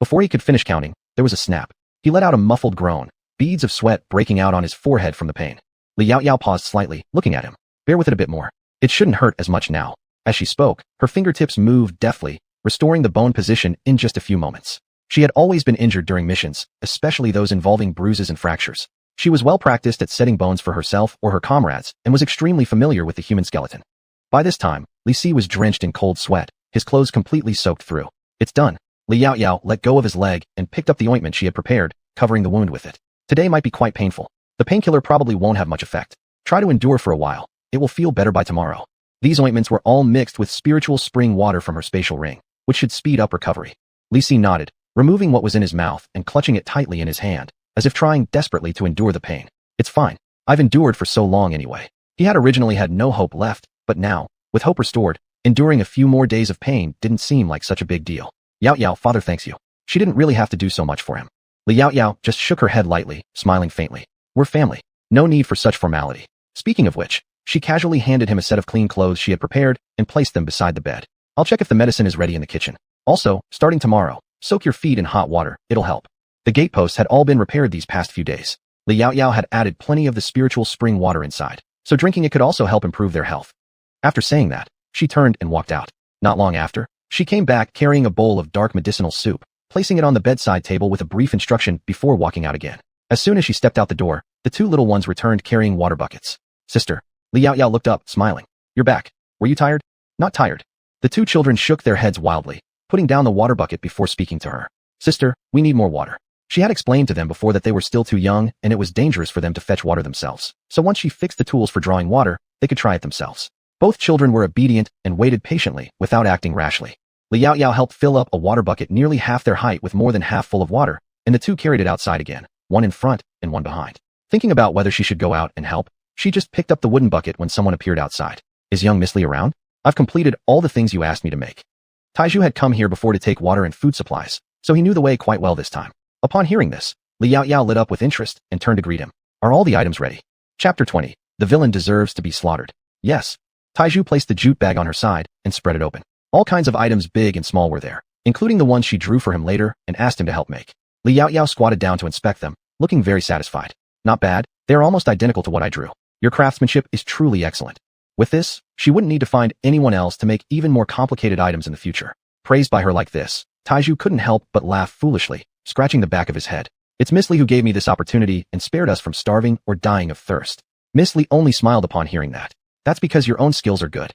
Before he could finish counting, there was a snap. He let out a muffled groan, beads of sweat breaking out on his forehead from the pain. Li Yaoyao paused slightly, looking at him. Bear with it a bit more. It shouldn't hurt as much now. As she spoke, her fingertips moved deftly, restoring the bone position in just a few moments. She had always been injured during missions, especially those involving bruises and fractures. She was well practiced at setting bones for herself or her comrades and was extremely familiar with the human skeleton. By this time, Li Si was drenched in cold sweat, his clothes completely soaked through. It's done. Li Yaoyao let go of his leg and picked up the ointment she had prepared, covering the wound with it. Today might be quite painful. The painkiller probably won't have much effect. Try to endure for a while. It will feel better by tomorrow. These ointments were all mixed with spiritual spring water from her spatial ring, which should speed up recovery. Li Si nodded, removing what was in his mouth and clutching it tightly in his hand, as if trying desperately to endure the pain. It's fine. I've endured for so long anyway. He had originally had no hope left, but now, with hope restored, enduring a few more days of pain didn't seem like such a big deal. Yaoyao, father thanks you. She didn't really have to do so much for him. Li Yaoyao just shook her head lightly, smiling faintly. We're family. No need for such formality. Speaking of which, she casually handed him a set of clean clothes she had prepared and placed them beside the bed. I'll check if the medicine is ready in the kitchen. Also, starting tomorrow, soak your feet in hot water, it'll help. The gateposts had all been repaired these past few days. Li Yaoyao had added plenty of the spiritual spring water inside, so drinking it could also help improve their health. After saying that, she turned and walked out. Not long after, she came back carrying a bowl of dark medicinal soup, placing it on the bedside table with a brief instruction before walking out again. As soon as she stepped out the door, the 2 little ones returned carrying water buckets. Sister. Li Yaoyao looked up, smiling. You're back. Were you tired? Not tired. The 2 children shook their heads wildly, putting down the water bucket before speaking to her. Sister, we need more water. She had explained to them before that they were still too young and it was dangerous for them to fetch water themselves. So once she fixed the tools for drawing water, they could try it themselves. Both children were obedient and waited patiently without acting rashly. Li Yaoyao helped fill up a water bucket nearly half their height with more than half full of water, and the 2 carried it outside again, one in front and one behind. Thinking about whether she should go out and help, she just picked up the wooden bucket when someone appeared outside. Is young Miss Li around? I've completed all the things you asked me to make. Taiju had come here before to take water and food supplies, so he knew the way quite well this time. Upon hearing this, Li Yaoyao lit up with interest and turned to greet him. Are all the items ready? Chapter 20. The villain deserves to be slaughtered. Yes. Taiju placed the jute bag on her side and spread it open. All kinds of items big and small were there, including the ones she drew for him later and asked him to help make. Li Yaoyao squatted down to inspect them, looking very satisfied. Not bad. They are almost identical to what I drew. Your craftsmanship is truly excellent. With this, she wouldn't need to find anyone else to make even more complicated items in the future. Praised by her like this, Taiju couldn't help but laugh foolishly, scratching the back of his head. It's Miss Li who gave me this opportunity and spared us from starving or dying of thirst. Miss Li only smiled upon hearing that. That's because your own skills are good.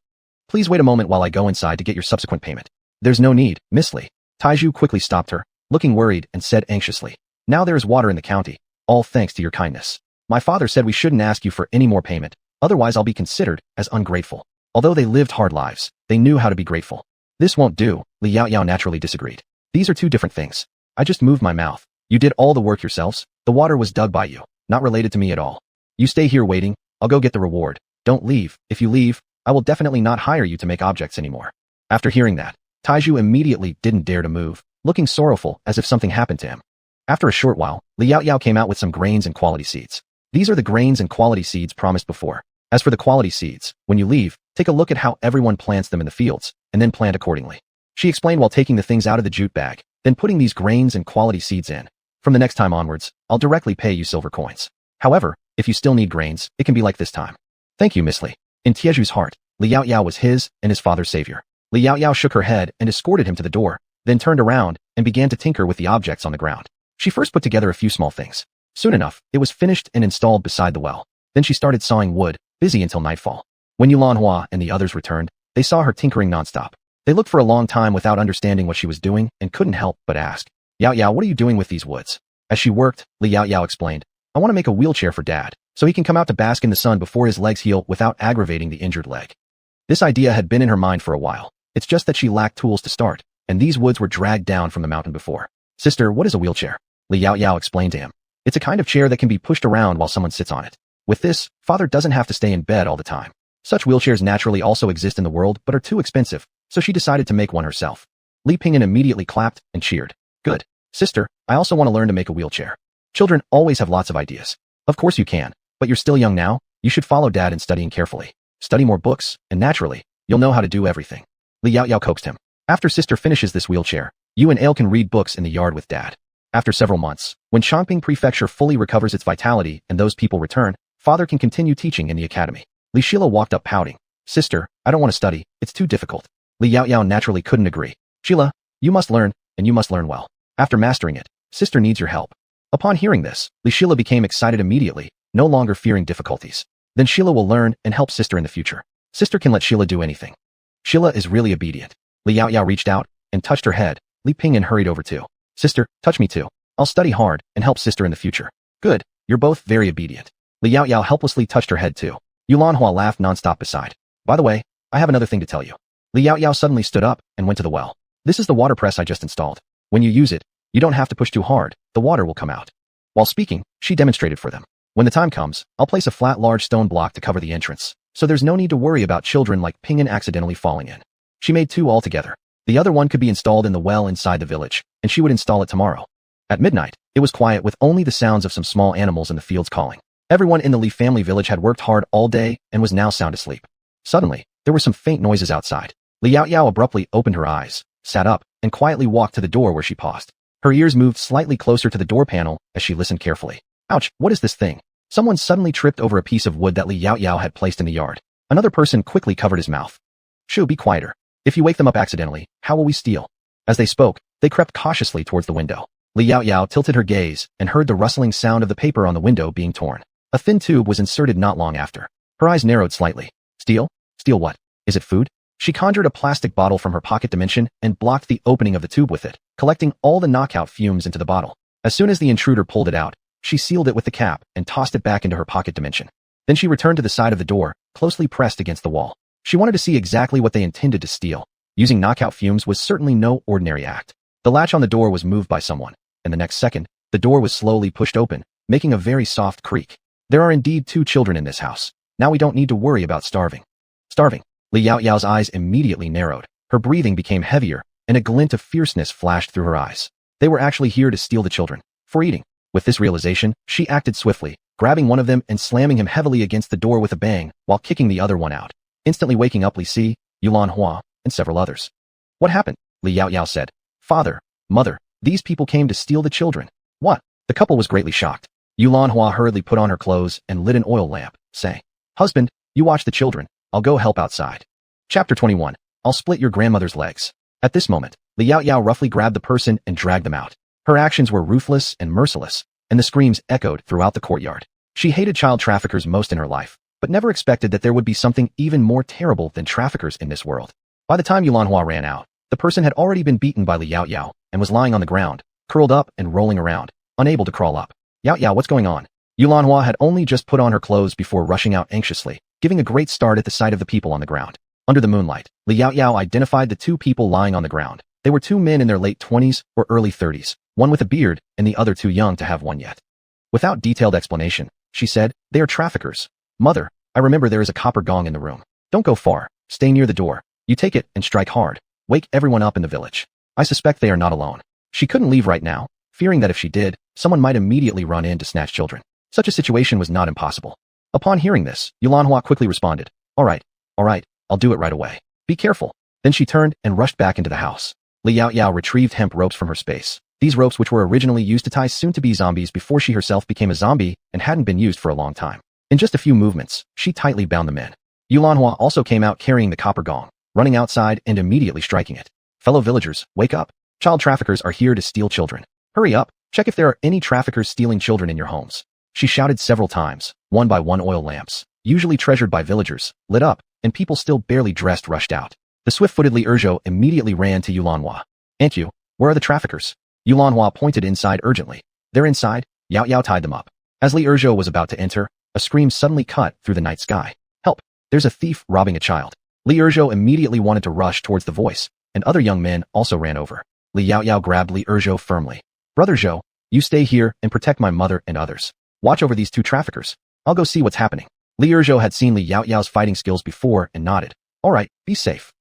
Please wait a moment while I go inside to get your subsequent payment. There's no need, Miss Li. Taiju quickly stopped her, looking worried and said anxiously. Now there is water in the county, all thanks to your kindness. My father said we shouldn't ask you for any more payment, otherwise I'll be considered as ungrateful. Although they lived hard lives, they knew how to be grateful. This won't do, Li Yaoyao naturally disagreed. These are 2 different things. I just moved my mouth. You did all the work yourselves. The water was dug by you, not related to me at all. You stay here waiting, I'll go get the reward. Don't leave. If you leave, I will definitely not hire you to make objects anymore. After hearing that, Taiju immediately didn't dare to move, looking sorrowful as if something happened to him. After a short while, Li Yaoyao came out with some grains and quality seeds. These are the grains and quality seeds promised before. As for the quality seeds, when you leave, take a look at how everyone plants them in the fields, and then plant accordingly. She explained while taking the things out of the jute bag, then putting these grains and quality seeds in. From the next time onwards, I'll directly pay you silver coins. However, if you still need grains, it can be like this time. Thank you, Miss Li. In Tieju's heart, Li Yaoyao was his and his father's savior. Li Yaoyao shook her head and escorted him to the door, then turned around and began to tinker with the objects on the ground. She first put together a few small things. Soon enough, it was finished and installed beside the well. Then she started sawing wood, busy until nightfall. When Yulanhua and the others returned, they saw her tinkering nonstop. They looked for a long time without understanding what she was doing and couldn't help but ask, Yaoyao, what are you doing with these woods? As she worked, Li Yaoyao explained, I want to make a wheelchair for Dad, so he can come out to bask in the sun before his legs heal without aggravating the injured leg. This idea had been in her mind for a while. It's just that she lacked tools to start, and these woods were dragged down from the mountain before. Sister, what is a wheelchair? Li Yaoyao explained to him. It's a kind of chair that can be pushed around while someone sits on it. With this, father doesn't have to stay in bed all the time. Such wheelchairs naturally also exist in the world but are too expensive, so she decided to make one herself. Li Pingyan immediately clapped and cheered. Good. Sister, I also want to learn to make a wheelchair. Children always have lots of ideas. Of course you can, but you're still young now. You should follow Dad in studying carefully. Study more books, and naturally, you'll know how to do everything. Li Yao coaxed him. After sister finishes this wheelchair, you and Ale can read books in the yard with Dad. After several months, when Chongping Prefecture fully recovers its vitality and those people return, father can continue teaching in the academy. Li Shila walked up pouting. Sister, I don't want to study, it's too difficult. Li Yao naturally couldn't agree. Sheila, you must learn, and you must learn well. After mastering it, sister needs your help. Upon hearing this, Li Shila became excited immediately, no longer fearing difficulties. Then Sheila will learn and help sister in the future. Sister can let Sheila do anything. Sheila is really obedient. Li Yao reached out and touched her head. Li Pingyan hurried over too. Sister, touch me too. I'll study hard and help sister in the future. Good, you're both very obedient. Li Yao helplessly touched her head too. Yulanhua laughed nonstop beside. By the way, I have another thing to tell you. Li Yao suddenly stood up and went to the well. This is the water press I just installed. When you use it, you don't have to push too hard, the water will come out. While speaking, she demonstrated for them. When the time comes, I'll place a flat large stone block to cover the entrance, so there's no need to worry about children like Pingyan accidentally falling in. She made two altogether. The other one could be installed in the well inside the village, and she would install it tomorrow. At midnight, it was quiet with only the sounds of some small animals in the fields calling. Everyone in the Li family village had worked hard all day and was now sound asleep. Suddenly, there were some faint noises outside. Li Yao abruptly opened her eyes, sat up, and quietly walked to the door where she paused. Her ears moved slightly closer to the door panel as she listened carefully. Ouch, what is this thing? Someone suddenly tripped over a piece of wood that Li Yao had placed in the yard. Another person quickly covered his mouth. Shoo, be quieter. If you wake them up accidentally, how will we steal? As they spoke, they crept cautiously towards the window. Li Yao tilted her gaze and heard the rustling sound of the paper on the window being torn. A thin tube was inserted not long after. Her eyes narrowed slightly. Steal? Steal what? Is it food? She conjured a plastic bottle from her pocket dimension and blocked the opening of the tube with it, collecting all the knockout fumes into the bottle. As soon as the intruder pulled it out, she sealed it with the cap and tossed it back into her pocket dimension. Then she returned to the side of the door, closely pressed against the wall. She wanted to see exactly what they intended to steal. Using knockout fumes was certainly no ordinary act. The latch on the door was moved by someone, and the next second, the door was slowly pushed open, making a very soft creak. There are indeed 2 children in this house. Now we don't need to worry about starving. Starving. Li Yao's eyes immediately narrowed. Her breathing became heavier, and a glint of fierceness flashed through her eyes. They were actually here to steal the children. For eating. With this realization, she acted swiftly, grabbing one of them and slamming him heavily against the door with a bang, while kicking the other one out, instantly waking up Li Si, Yulanhua, and several others. What happened? Li Yao said. Father, mother, these people came to steal the children. What? The couple was greatly shocked. Yulanhua hurriedly put on her clothes and lit an oil lamp, saying, Husband, you watch the children, I'll go help outside. Chapter 21. I'll split your grandmother's legs. At this moment, Li Yao roughly grabbed the person and dragged them out. Her actions were ruthless and merciless, and the screams echoed throughout the courtyard. She hated child traffickers most in her life, but never expected that there would be something even more terrible than traffickers in this world. By the time Yulanhua ran out, the person had already been beaten by Li Yao and was lying on the ground, curled up and rolling around, unable to crawl up. Yao, what's going on? Yulanhua had only just put on her clothes before rushing out anxiously, giving a great start at the sight of the people on the ground. Under the moonlight, Li Yao identified the 2 people lying on the ground. They were 2 men in their late 20s or early 30s, one with a beard and the other too young to have one yet. Without detailed explanation, she said, They are traffickers. Mother, I remember there is a copper gong in the room. Don't go far, stay near the door. You take it and strike hard. Wake everyone up in the village. I suspect they are not alone. She couldn't leave right now, fearing that if she did, someone might immediately run in to snatch children. Such a situation was not impossible. Upon hearing this, Yulanhua quickly responded, all right, I'll do it right away. Be careful. Then she turned and rushed back into the house. Li Yao retrieved hemp ropes from her space. These ropes, which were originally used to tie soon-to-be zombies before she herself became a zombie and hadn't been used for a long time. In just a few movements, she tightly bound them in. Yulanhua also came out carrying the copper gong, running outside and immediately striking it. Fellow villagers, wake up. Child traffickers are here to steal children. Hurry up, check if there are any traffickers stealing children in your homes. She shouted several times. One by one oil lamps, usually treasured by villagers, lit up, and people still barely dressed rushed out. The swift-footed Li Erzhou immediately ran to Yulanhua. Aunt Yu, where are the traffickers? Yulanhua pointed inside urgently. They're inside. Yao tied them up. As Li Erzhou was about to enter, a scream suddenly cut through the night sky. Help! There's a thief robbing a child. Li Erzhou immediately wanted to rush towards the voice, and other young men also ran over. Li Yao grabbed Li Erzhou firmly. Brother Zhou, you stay here and protect my mother and others. Watch over these 2 traffickers. I'll go see what's happening. Li Erzhou had seen Li Yaoyao's fighting skills before and nodded. All right, be safe.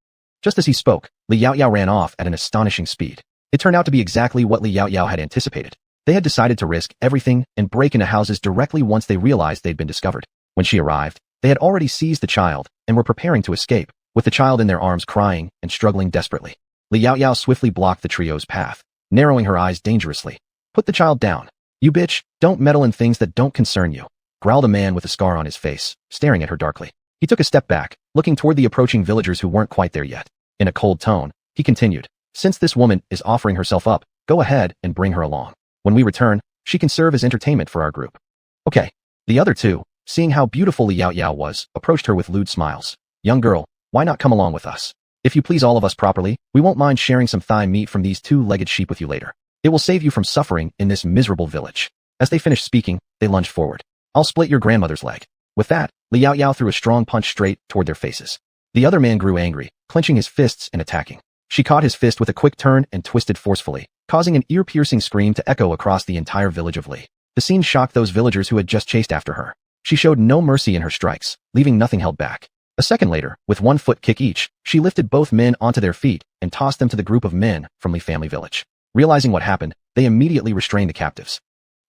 Just as he spoke, Li Yaoyao ran off at an astonishing speed. It turned out to be exactly what Li Yaoyao had anticipated. They had decided to risk everything and break into houses directly once they realized they'd been discovered. When she arrived, they had already seized the child and were preparing to escape, with the child in their arms crying and struggling desperately. Li Yaoyao swiftly blocked the trio's path, narrowing her eyes dangerously. Put the child down. You bitch, don't meddle in things that don't concern you, growled a man with a scar on his face, staring at her darkly. He took a step back, looking toward the approaching villagers who weren't quite there yet. In a cold tone, he continued, since this woman is offering herself up, go ahead and bring her along. When we return, she can serve as entertainment for our group. Okay. The other two, seeing how beautiful Li Yaoyao was, approached her with lewd smiles. Young girl, why not come along with us? If you please all of us properly, we won't mind sharing some thigh meat from these two-legged sheep with you later. It will save you from suffering in this miserable village. As they finished speaking, they lunged forward. I'll split your grandmother's leg. With that, Li Yaoyao threw a strong punch straight toward their faces. The other man grew angry, clenching his fists and attacking. She caught his fist with a quick turn and twisted forcefully, causing an ear-piercing scream to echo across the entire village of Li. The scene shocked those villagers who had just chased after her. She showed no mercy in her strikes, leaving nothing held back. A second later, with one foot kick each, she lifted both men onto their feet and tossed them to the group of men from Li family village. Realizing what happened, they immediately restrained the captives.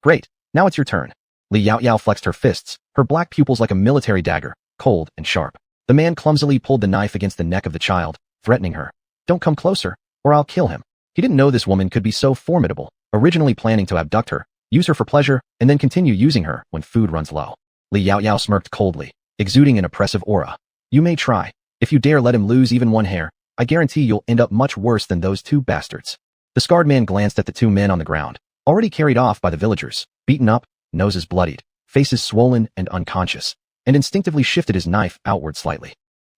Great, now it's your turn. Li Yaoyao flexed her fists, her black pupils like a military dagger, cold and sharp. The man clumsily pulled the knife against the neck of the child, threatening her. Don't come closer, or I'll kill him. He didn't know this woman could be so formidable, originally planning to abduct her, use her for pleasure, and then continue using her when food runs low. Li Yaoyao smirked coldly, exuding an oppressive aura. You may try. If you dare let him lose even one hair, I guarantee you'll end up much worse than those two bastards. The scarred man glanced at the two men on the ground, already carried off by the villagers, beaten up, noses bloodied, faces swollen and unconscious, and instinctively shifted his knife outward slightly.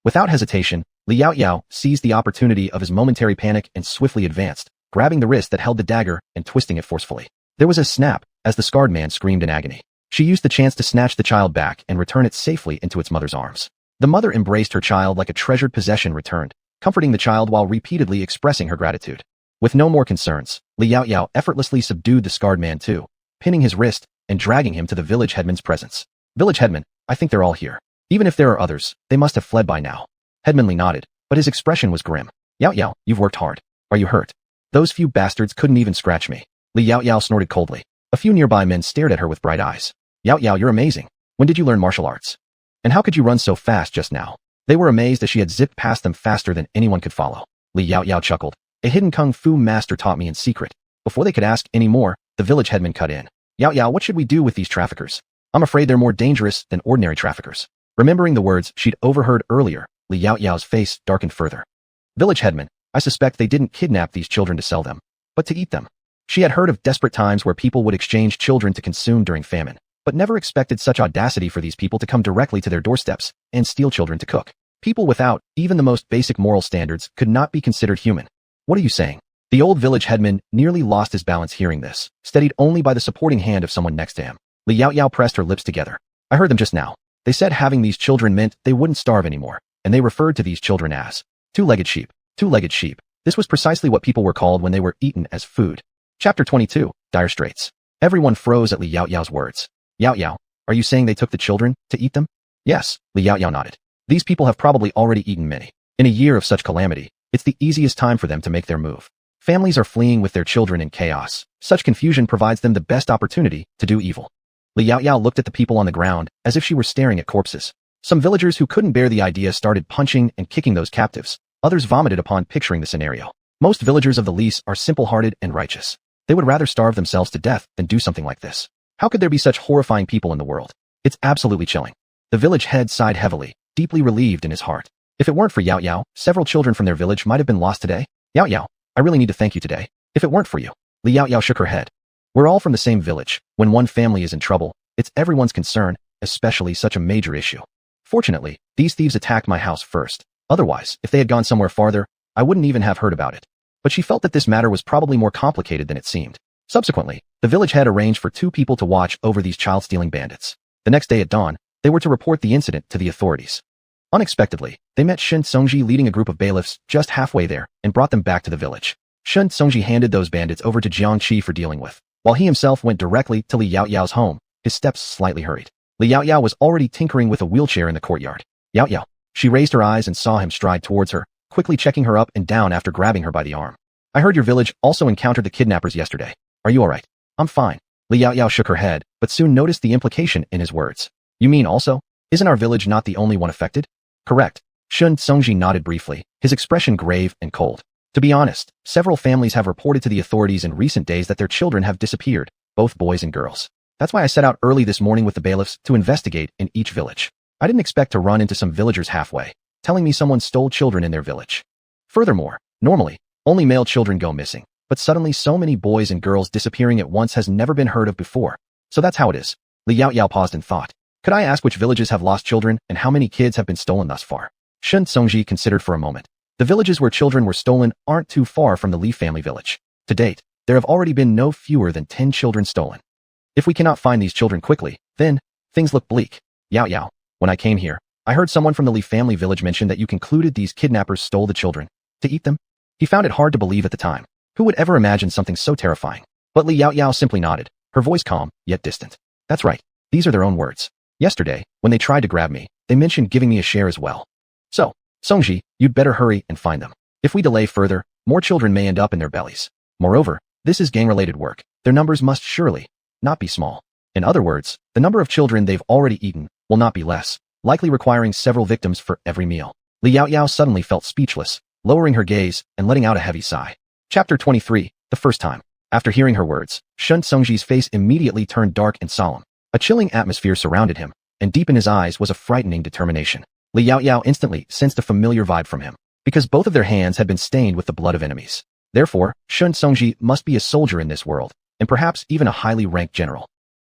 Without hesitation, Li Yaoyao seized the opportunity of his momentary panic and swiftly advanced, grabbing the wrist that held the dagger and twisting it forcefully. There was a snap as the scarred man screamed in agony. She used the chance to snatch the child back and return it safely into its mother's arms. The mother embraced her child like a treasured possession returned, comforting the child while repeatedly expressing her gratitude. With no more concerns, Li Yaoyao effortlessly subdued the scarred man too, pinning his wrist and dragging him to the village headman's presence. Village headman, I think they're all here. Even if there are others, they must have fled by now. Headman Li nodded, but his expression was grim. Yaoyao, you've worked hard. Are you hurt? Those few bastards couldn't even scratch me. Li Yaoyao snorted coldly. A few nearby men stared at her with bright eyes. Yaoyao, you're amazing. When did you learn martial arts? And how could you run so fast just now? They were amazed as she had zipped past them faster than anyone could follow. Li Yaoyao chuckled. A hidden kung fu master taught me in secret. Before they could ask any more, the village headman cut in. Yaoyao, what should we do with these traffickers? I'm afraid they're more dangerous than ordinary traffickers. Remembering the words she'd overheard earlier, Li Yaoyao's face darkened further. Village headman, I suspect they didn't kidnap these children to sell them, but to eat them. She had heard of desperate times where people would exchange children to consume during famine, but never expected such audacity for these people to come directly to their doorsteps and steal children to cook. People without even the most basic moral standards could not be considered human. What are you saying? The old village headman nearly lost his balance hearing this, steadied only by the supporting hand of someone next to him. Li Yaoyao pressed her lips together. I heard them just now. They said having these children meant they wouldn't starve anymore, and they referred to these children as two-legged sheep. Two-legged sheep. This was precisely what people were called when they were eaten as food. Chapter 22, Dire Straits. Everyone froze at Li Yaoyao's words. Yaoyao, are you saying they took the children to eat them? Yes, Li Yaoyao nodded. These people have probably already eaten many. In a year of such calamity, it's the easiest time for them to make their move. Families are fleeing with their children in chaos. Such confusion provides them the best opportunity to do evil. Li Yaoyao looked at the people on the ground as if she were staring at corpses. Some villagers who couldn't bear the idea started punching and kicking those captives. Others vomited upon picturing the scenario. Most villagers of the Lys are simple-hearted and righteous. They would rather starve themselves to death than do something like this. How could there be such horrifying people in the world? It's absolutely chilling. The village head sighed heavily, deeply relieved in his heart. If it weren't for Yaoyao, several children from their village might have been lost today. Yaoyao, I really need to thank you today. If it weren't for you. Li Yaoyao shook her head. We're all from the same village. When one family is in trouble, it's everyone's concern, especially such a major issue. Fortunately, these thieves attacked my house first. Otherwise, if they had gone somewhere farther, I wouldn't even have heard about it. But she felt that this matter was probably more complicated than it seemed. Subsequently, the village head arranged for 2 people to watch over these child-stealing bandits. The next day at dawn, they were to report the incident to the authorities. Unexpectedly, they met Shen Songji leading a group of bailiffs just halfway there and brought them back to the village. Shen Songji handed those bandits over to Jiang Qi for dealing with, while he himself went directly to Li Yaoyao's home, his steps slightly hurried. Li Yaoyao was already tinkering with a wheelchair in the courtyard. Yaoyao. She raised her eyes and saw him stride towards her, quickly checking her up and down after grabbing her by the arm. I heard your village also encountered the kidnappers yesterday. Are you alright? I'm fine. Li Yaoyao shook her head, but soon noticed the implication in his words. You mean also? Isn't our village not the only one affected? Correct. Shun Tsungji nodded briefly, his expression grave and cold. To be honest, several families have reported to the authorities in recent days that their children have disappeared, both boys and girls. That's why I set out early this morning with the bailiffs to investigate in each village. I didn't expect to run into some villagers halfway, telling me someone stole children in their village. Furthermore, normally, only male children go missing, but suddenly so many boys and girls disappearing at once has never been heard of before. So that's how it is. Li Yaoyao paused and thought. Could I ask which villages have lost children and how many kids have been stolen thus far? Shun Tsungji considered for a moment. The villages where children were stolen aren't too far from the Li family village. To date, there have already been no fewer than 10 children stolen. If we cannot find these children quickly, then things look bleak. Yaoyao, when I came here, I heard someone from the Li family village mention that you concluded these kidnappers stole the children to eat them. He found it hard to believe at the time. Who would ever imagine something so terrifying? But Li Yaoyao simply nodded, her voice calm, yet distant. That's right. These are their own words. Yesterday, when they tried to grab me, they mentioned giving me a share as well. So, Tsungji, you'd better hurry and find them. If we delay further, more children may end up in their bellies. Moreover, this is gang-related work. Their numbers must surely not be small. In other words, the number of children they've already eaten will not be less, likely requiring several victims for every meal. Li Yaoyao suddenly felt speechless, lowering her gaze and letting out a heavy sigh. Chapter 23, the first time. After hearing her words, Shun Tsungji's face immediately turned dark and solemn. A chilling atmosphere surrounded him, and deep in his eyes was a frightening determination. Li Yaoyao instantly sensed a familiar vibe from him, because both of their hands had been stained with the blood of enemies. Therefore, Shun Tsungji must be a soldier in this world, and perhaps even a highly ranked general.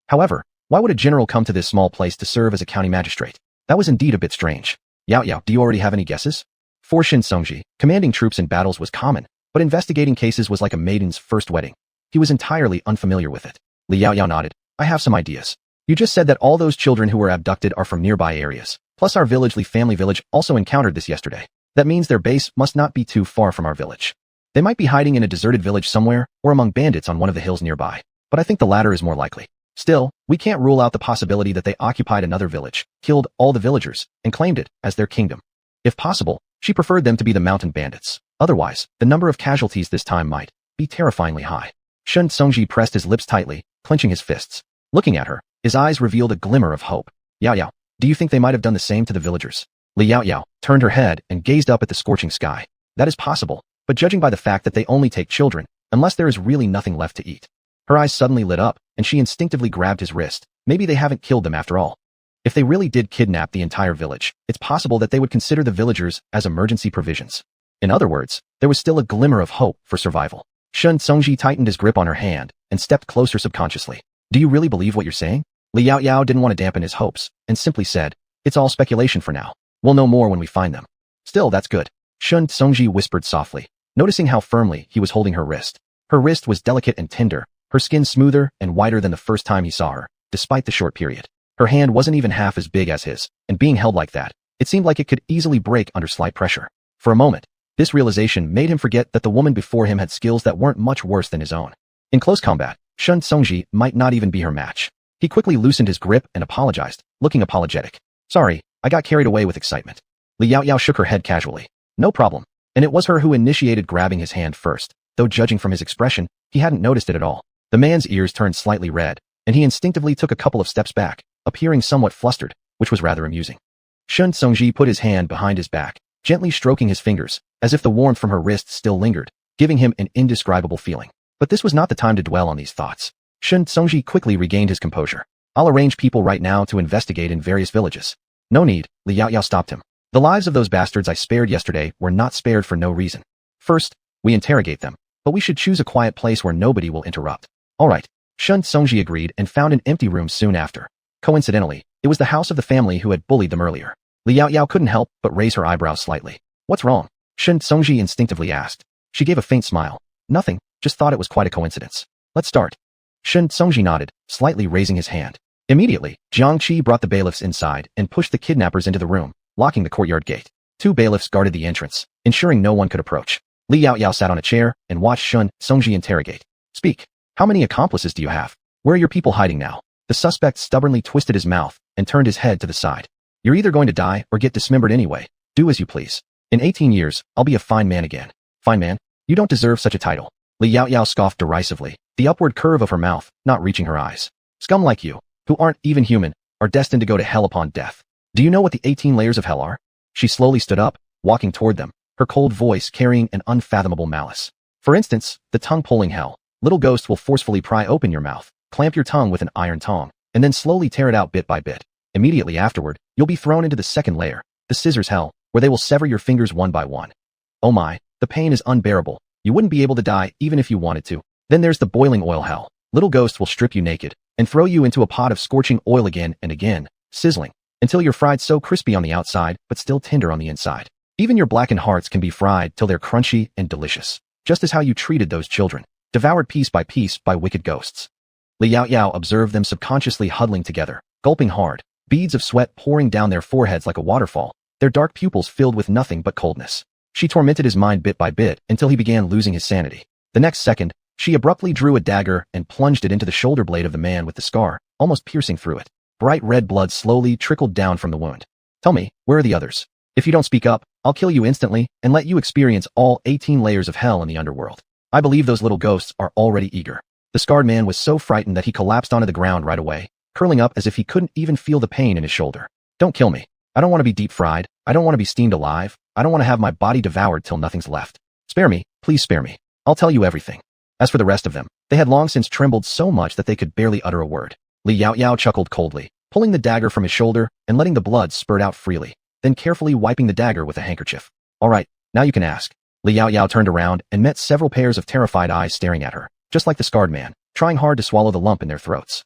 However, why would a general come to this small place to serve as a county magistrate? That was indeed a bit strange. Yaoyao, do you already have any guesses? For Shun Tsungji, commanding troops in battles was common, but investigating cases was like a maiden's first wedding. He was entirely unfamiliar with it. Li Yaoyao nodded. I have some ideas. You just said that all those children who were abducted are from nearby areas. Plus our village, Li family village, also encountered this yesterday. That means their base must not be too far from our village. They might be hiding in a deserted village somewhere, or among bandits on one of the hills nearby. But I think the latter is more likely. Still, we can't rule out the possibility that they occupied another village, killed all the villagers, and claimed it as their kingdom. If possible, she preferred them to be the mountain bandits. Otherwise, the number of casualties this time might be terrifyingly high. Shun Tsungji pressed his lips tightly, clenching his fists. Looking at her, his eyes revealed a glimmer of hope. Yaoyao, do you think they might have done the same to the villagers? Li Yaoyao turned her head and gazed up at the scorching sky. That is possible, but judging by the fact that they only take children, unless there is really nothing left to eat. Her eyes suddenly lit up, and she instinctively grabbed his wrist. Maybe they haven't killed them after all. If they really did kidnap the entire village, it's possible that they would consider the villagers as emergency provisions. In other words, there was still a glimmer of hope for survival. Shun Tsungji tightened his grip on her hand and stepped closer subconsciously. Do you really believe what you're saying? Li Yaoyao didn't want to dampen his hopes, and simply said, it's all speculation for now. We'll know more when we find them. Still, that's good. Shun Tsungji whispered softly, noticing how firmly he was holding her wrist. Her wrist was delicate and tender, her skin smoother and whiter than the first time he saw her, despite the short period. Her hand wasn't even half as big as his, and being held like that, it seemed like it could easily break under slight pressure. For a moment, this realization made him forget that the woman before him had skills that weren't much worse than his own. In close combat, Shun Tsungji might not even be her match. He quickly loosened his grip and apologized, looking apologetic. Sorry, I got carried away with excitement. Li Yaoyao shook her head casually. No problem. And it was her who initiated grabbing his hand first, though judging from his expression, he hadn't noticed it at all. The man's ears turned slightly red, and he instinctively took a couple of steps back, appearing somewhat flustered, which was rather amusing. Shun Tsungji put his hand behind his back, gently stroking his fingers, as if the warmth from her wrist still lingered, giving him an indescribable feeling. But this was not the time to dwell on these thoughts. Shun Tsungji quickly regained his composure. I'll arrange people right now to investigate in various villages. No need, Li Yaoyao stopped him. The lives of those bastards I spared yesterday were not spared for no reason. First, we interrogate them, but we should choose a quiet place where nobody will interrupt. All right. Shun Tsungji agreed and found an empty room soon after. Coincidentally, it was the house of the family who had bullied them earlier. Li Yaoyao couldn't help but raise her eyebrows slightly. What's wrong? Shun Tsungji instinctively asked. She gave a faint smile. Nothing, just thought it was quite a coincidence. Let's start. Shun Tsungji nodded, slightly raising his hand. Immediately, Jiang Qi brought the bailiffs inside and pushed the kidnappers into the room, locking the courtyard gate. 2 bailiffs guarded the entrance, ensuring no one could approach. Li Yaoyao sat on a chair and watched Shun Tsungji interrogate. Speak. How many accomplices do you have? Where are your people hiding now? The suspect stubbornly twisted his mouth and turned his head to the side. You're either going to die or get dismembered anyway. Do as you please. In 18 years, I'll be a fine man again. Fine man? You don't deserve such a title. Li Yaoyao scoffed derisively, the upward curve of her mouth not reaching her eyes. Scum like you, who aren't even human, are destined to go to hell upon death. Do you know what the 18 layers of hell are? She slowly stood up, walking toward them, her cold voice carrying an unfathomable malice. For instance, the tongue-pulling hell. Little ghosts will forcefully pry open your mouth, clamp your tongue with an iron tongue, and then slowly tear it out bit by bit. Immediately afterward, you'll be thrown into the second layer, the scissors hell, where they will sever your fingers one by one. Oh my, the pain is unbearable. You wouldn't be able to die even if you wanted to. Then there's the boiling oil hell. Little ghosts will strip you naked and throw you into a pot of scorching oil again and again, sizzling, until you're fried so crispy on the outside but still tender on the inside. Even your blackened hearts can be fried till they're crunchy and delicious, just as how you treated those children, devoured piece by wicked ghosts. Li Yaoyao observed them subconsciously huddling together, gulping hard, beads of sweat pouring down their foreheads like a waterfall, their dark pupils filled with nothing but coldness. She tormented his mind bit by bit until he began losing his sanity. The next second, she abruptly drew a dagger and plunged it into the shoulder blade of the man with the scar, almost piercing through it. Bright red blood slowly trickled down from the wound. Tell me, where are the others? If you don't speak up, I'll kill you instantly and let you experience all 18 layers of hell in the underworld. I believe those little ghosts are already eager. The scarred man was so frightened that he collapsed onto the ground right away, curling up as if he couldn't even feel the pain in his shoulder. Don't kill me. I don't want to be deep fried. I don't want to be steamed alive. I don't want to have my body devoured till nothing's left. Spare me, please spare me. I'll tell you everything. As for the rest of them, they had long since trembled so much that they could barely utter a word. Li Yaoyao chuckled coldly, pulling the dagger from his shoulder and letting the blood spurt out freely, then carefully wiping the dagger with a handkerchief. All right, now you can ask. Li Yaoyao turned around and met several pairs of terrified eyes staring at her, just like the scarred man, trying hard to swallow the lump in their throats.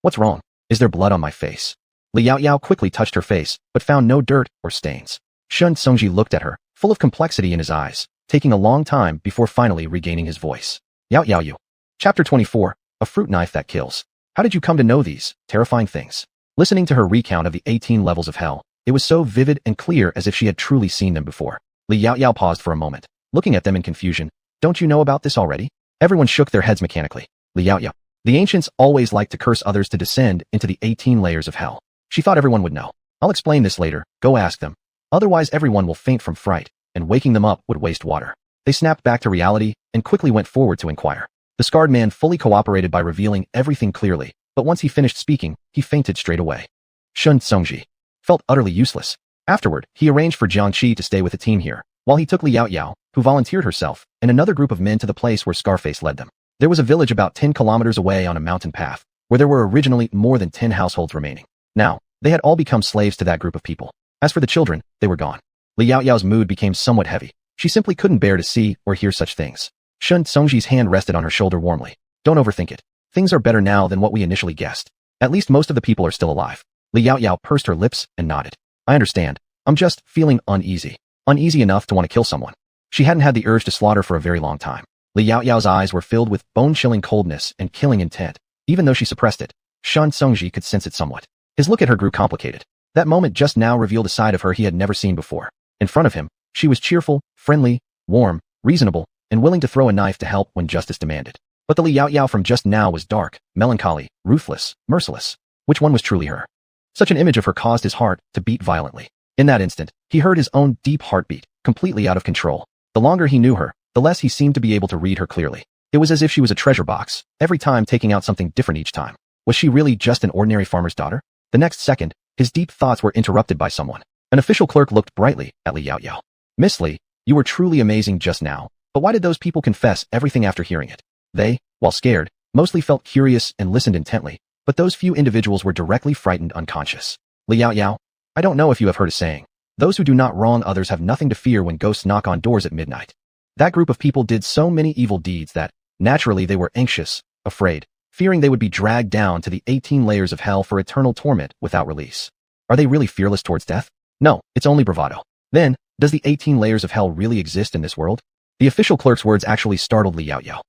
What's wrong? Is there blood on my face? Li Yaoyao quickly touched her face, but found no dirt or stains. Shun Songji looked at her, full of complexity in his eyes, taking a long time before finally regaining his voice. Yao you. Chapter 24, A Fruit Knife That Kills. How did you come to know these terrifying things? Listening to her recount of the 18 levels of hell, it was so vivid and clear as if she had truly seen them before. Li Yaoyao paused for a moment, looking at them in confusion. Don't you know about this already? Everyone shook their heads mechanically. Li Yaoyao. The ancients always liked to curse others to descend into the 18 layers of hell. She thought everyone would know. I'll explain this later, go ask them. Otherwise everyone will faint from fright, and waking them up would waste water. They snapped back to reality and quickly went forward to inquire. The scarred man fully cooperated by revealing everything clearly, but once he finished speaking, he fainted straight away. Shun Songji felt utterly useless. Afterward, he arranged for Jiang Qi to stay with the team here, while he took Li Yaoyao, who volunteered herself, and another group of men to the place where Scarface led them. There was a village about 10 kilometers away on a mountain path, where there were originally more than 10 households remaining. Now, they had all become slaves to that group of people. As for the children, they were gone. Li Yaoyao's mood became somewhat heavy. She simply couldn't bear to see or hear such things. Shun Songji's hand rested on her shoulder warmly. Don't overthink it. Things are better now than what we initially guessed. At least most of the people are still alive. Li Yaoyao pursed her lips and nodded. I understand. I'm just feeling uneasy. Uneasy enough to want to kill someone. She hadn't had the urge to slaughter for a very long time. Li Yaoyao's eyes were filled with bone-chilling coldness and killing intent. Even though she suppressed it, Shun Songji could sense it somewhat. His look at her grew complicated. That moment just now revealed a side of her he had never seen before. In front of him, she was cheerful, friendly, warm, reasonable, and willing to throw a knife to help when justice demanded. But the Li Yaoyao from just now was dark, melancholy, ruthless, merciless. Which one was truly her? Such an image of her caused his heart to beat violently. In that instant, he heard his own deep heartbeat, completely out of control. The longer he knew her, the less he seemed to be able to read her clearly. It was as if she was a treasure box, every time taking out something different each time. Was she really just an ordinary farmer's daughter? The next second, his deep thoughts were interrupted by someone. An official clerk looked brightly at Li Yaoyao. Miss Li, you were truly amazing just now, but why did those people confess everything after hearing it? They, while scared, mostly felt curious and listened intently, but those few individuals were directly frightened unconscious. Li Yaoyao, I don't know if you have heard a saying. Those who do not wrong others have nothing to fear when ghosts knock on doors at midnight. That group of people did so many evil deeds that, naturally they were anxious, afraid, fearing they would be dragged down to the 18 layers of hell for eternal torment without release. Are they really fearless towards death? No, it's only bravado. Then, does the 18 layers of hell really exist in this world? The official clerk's words actually startled Li Yaoyao.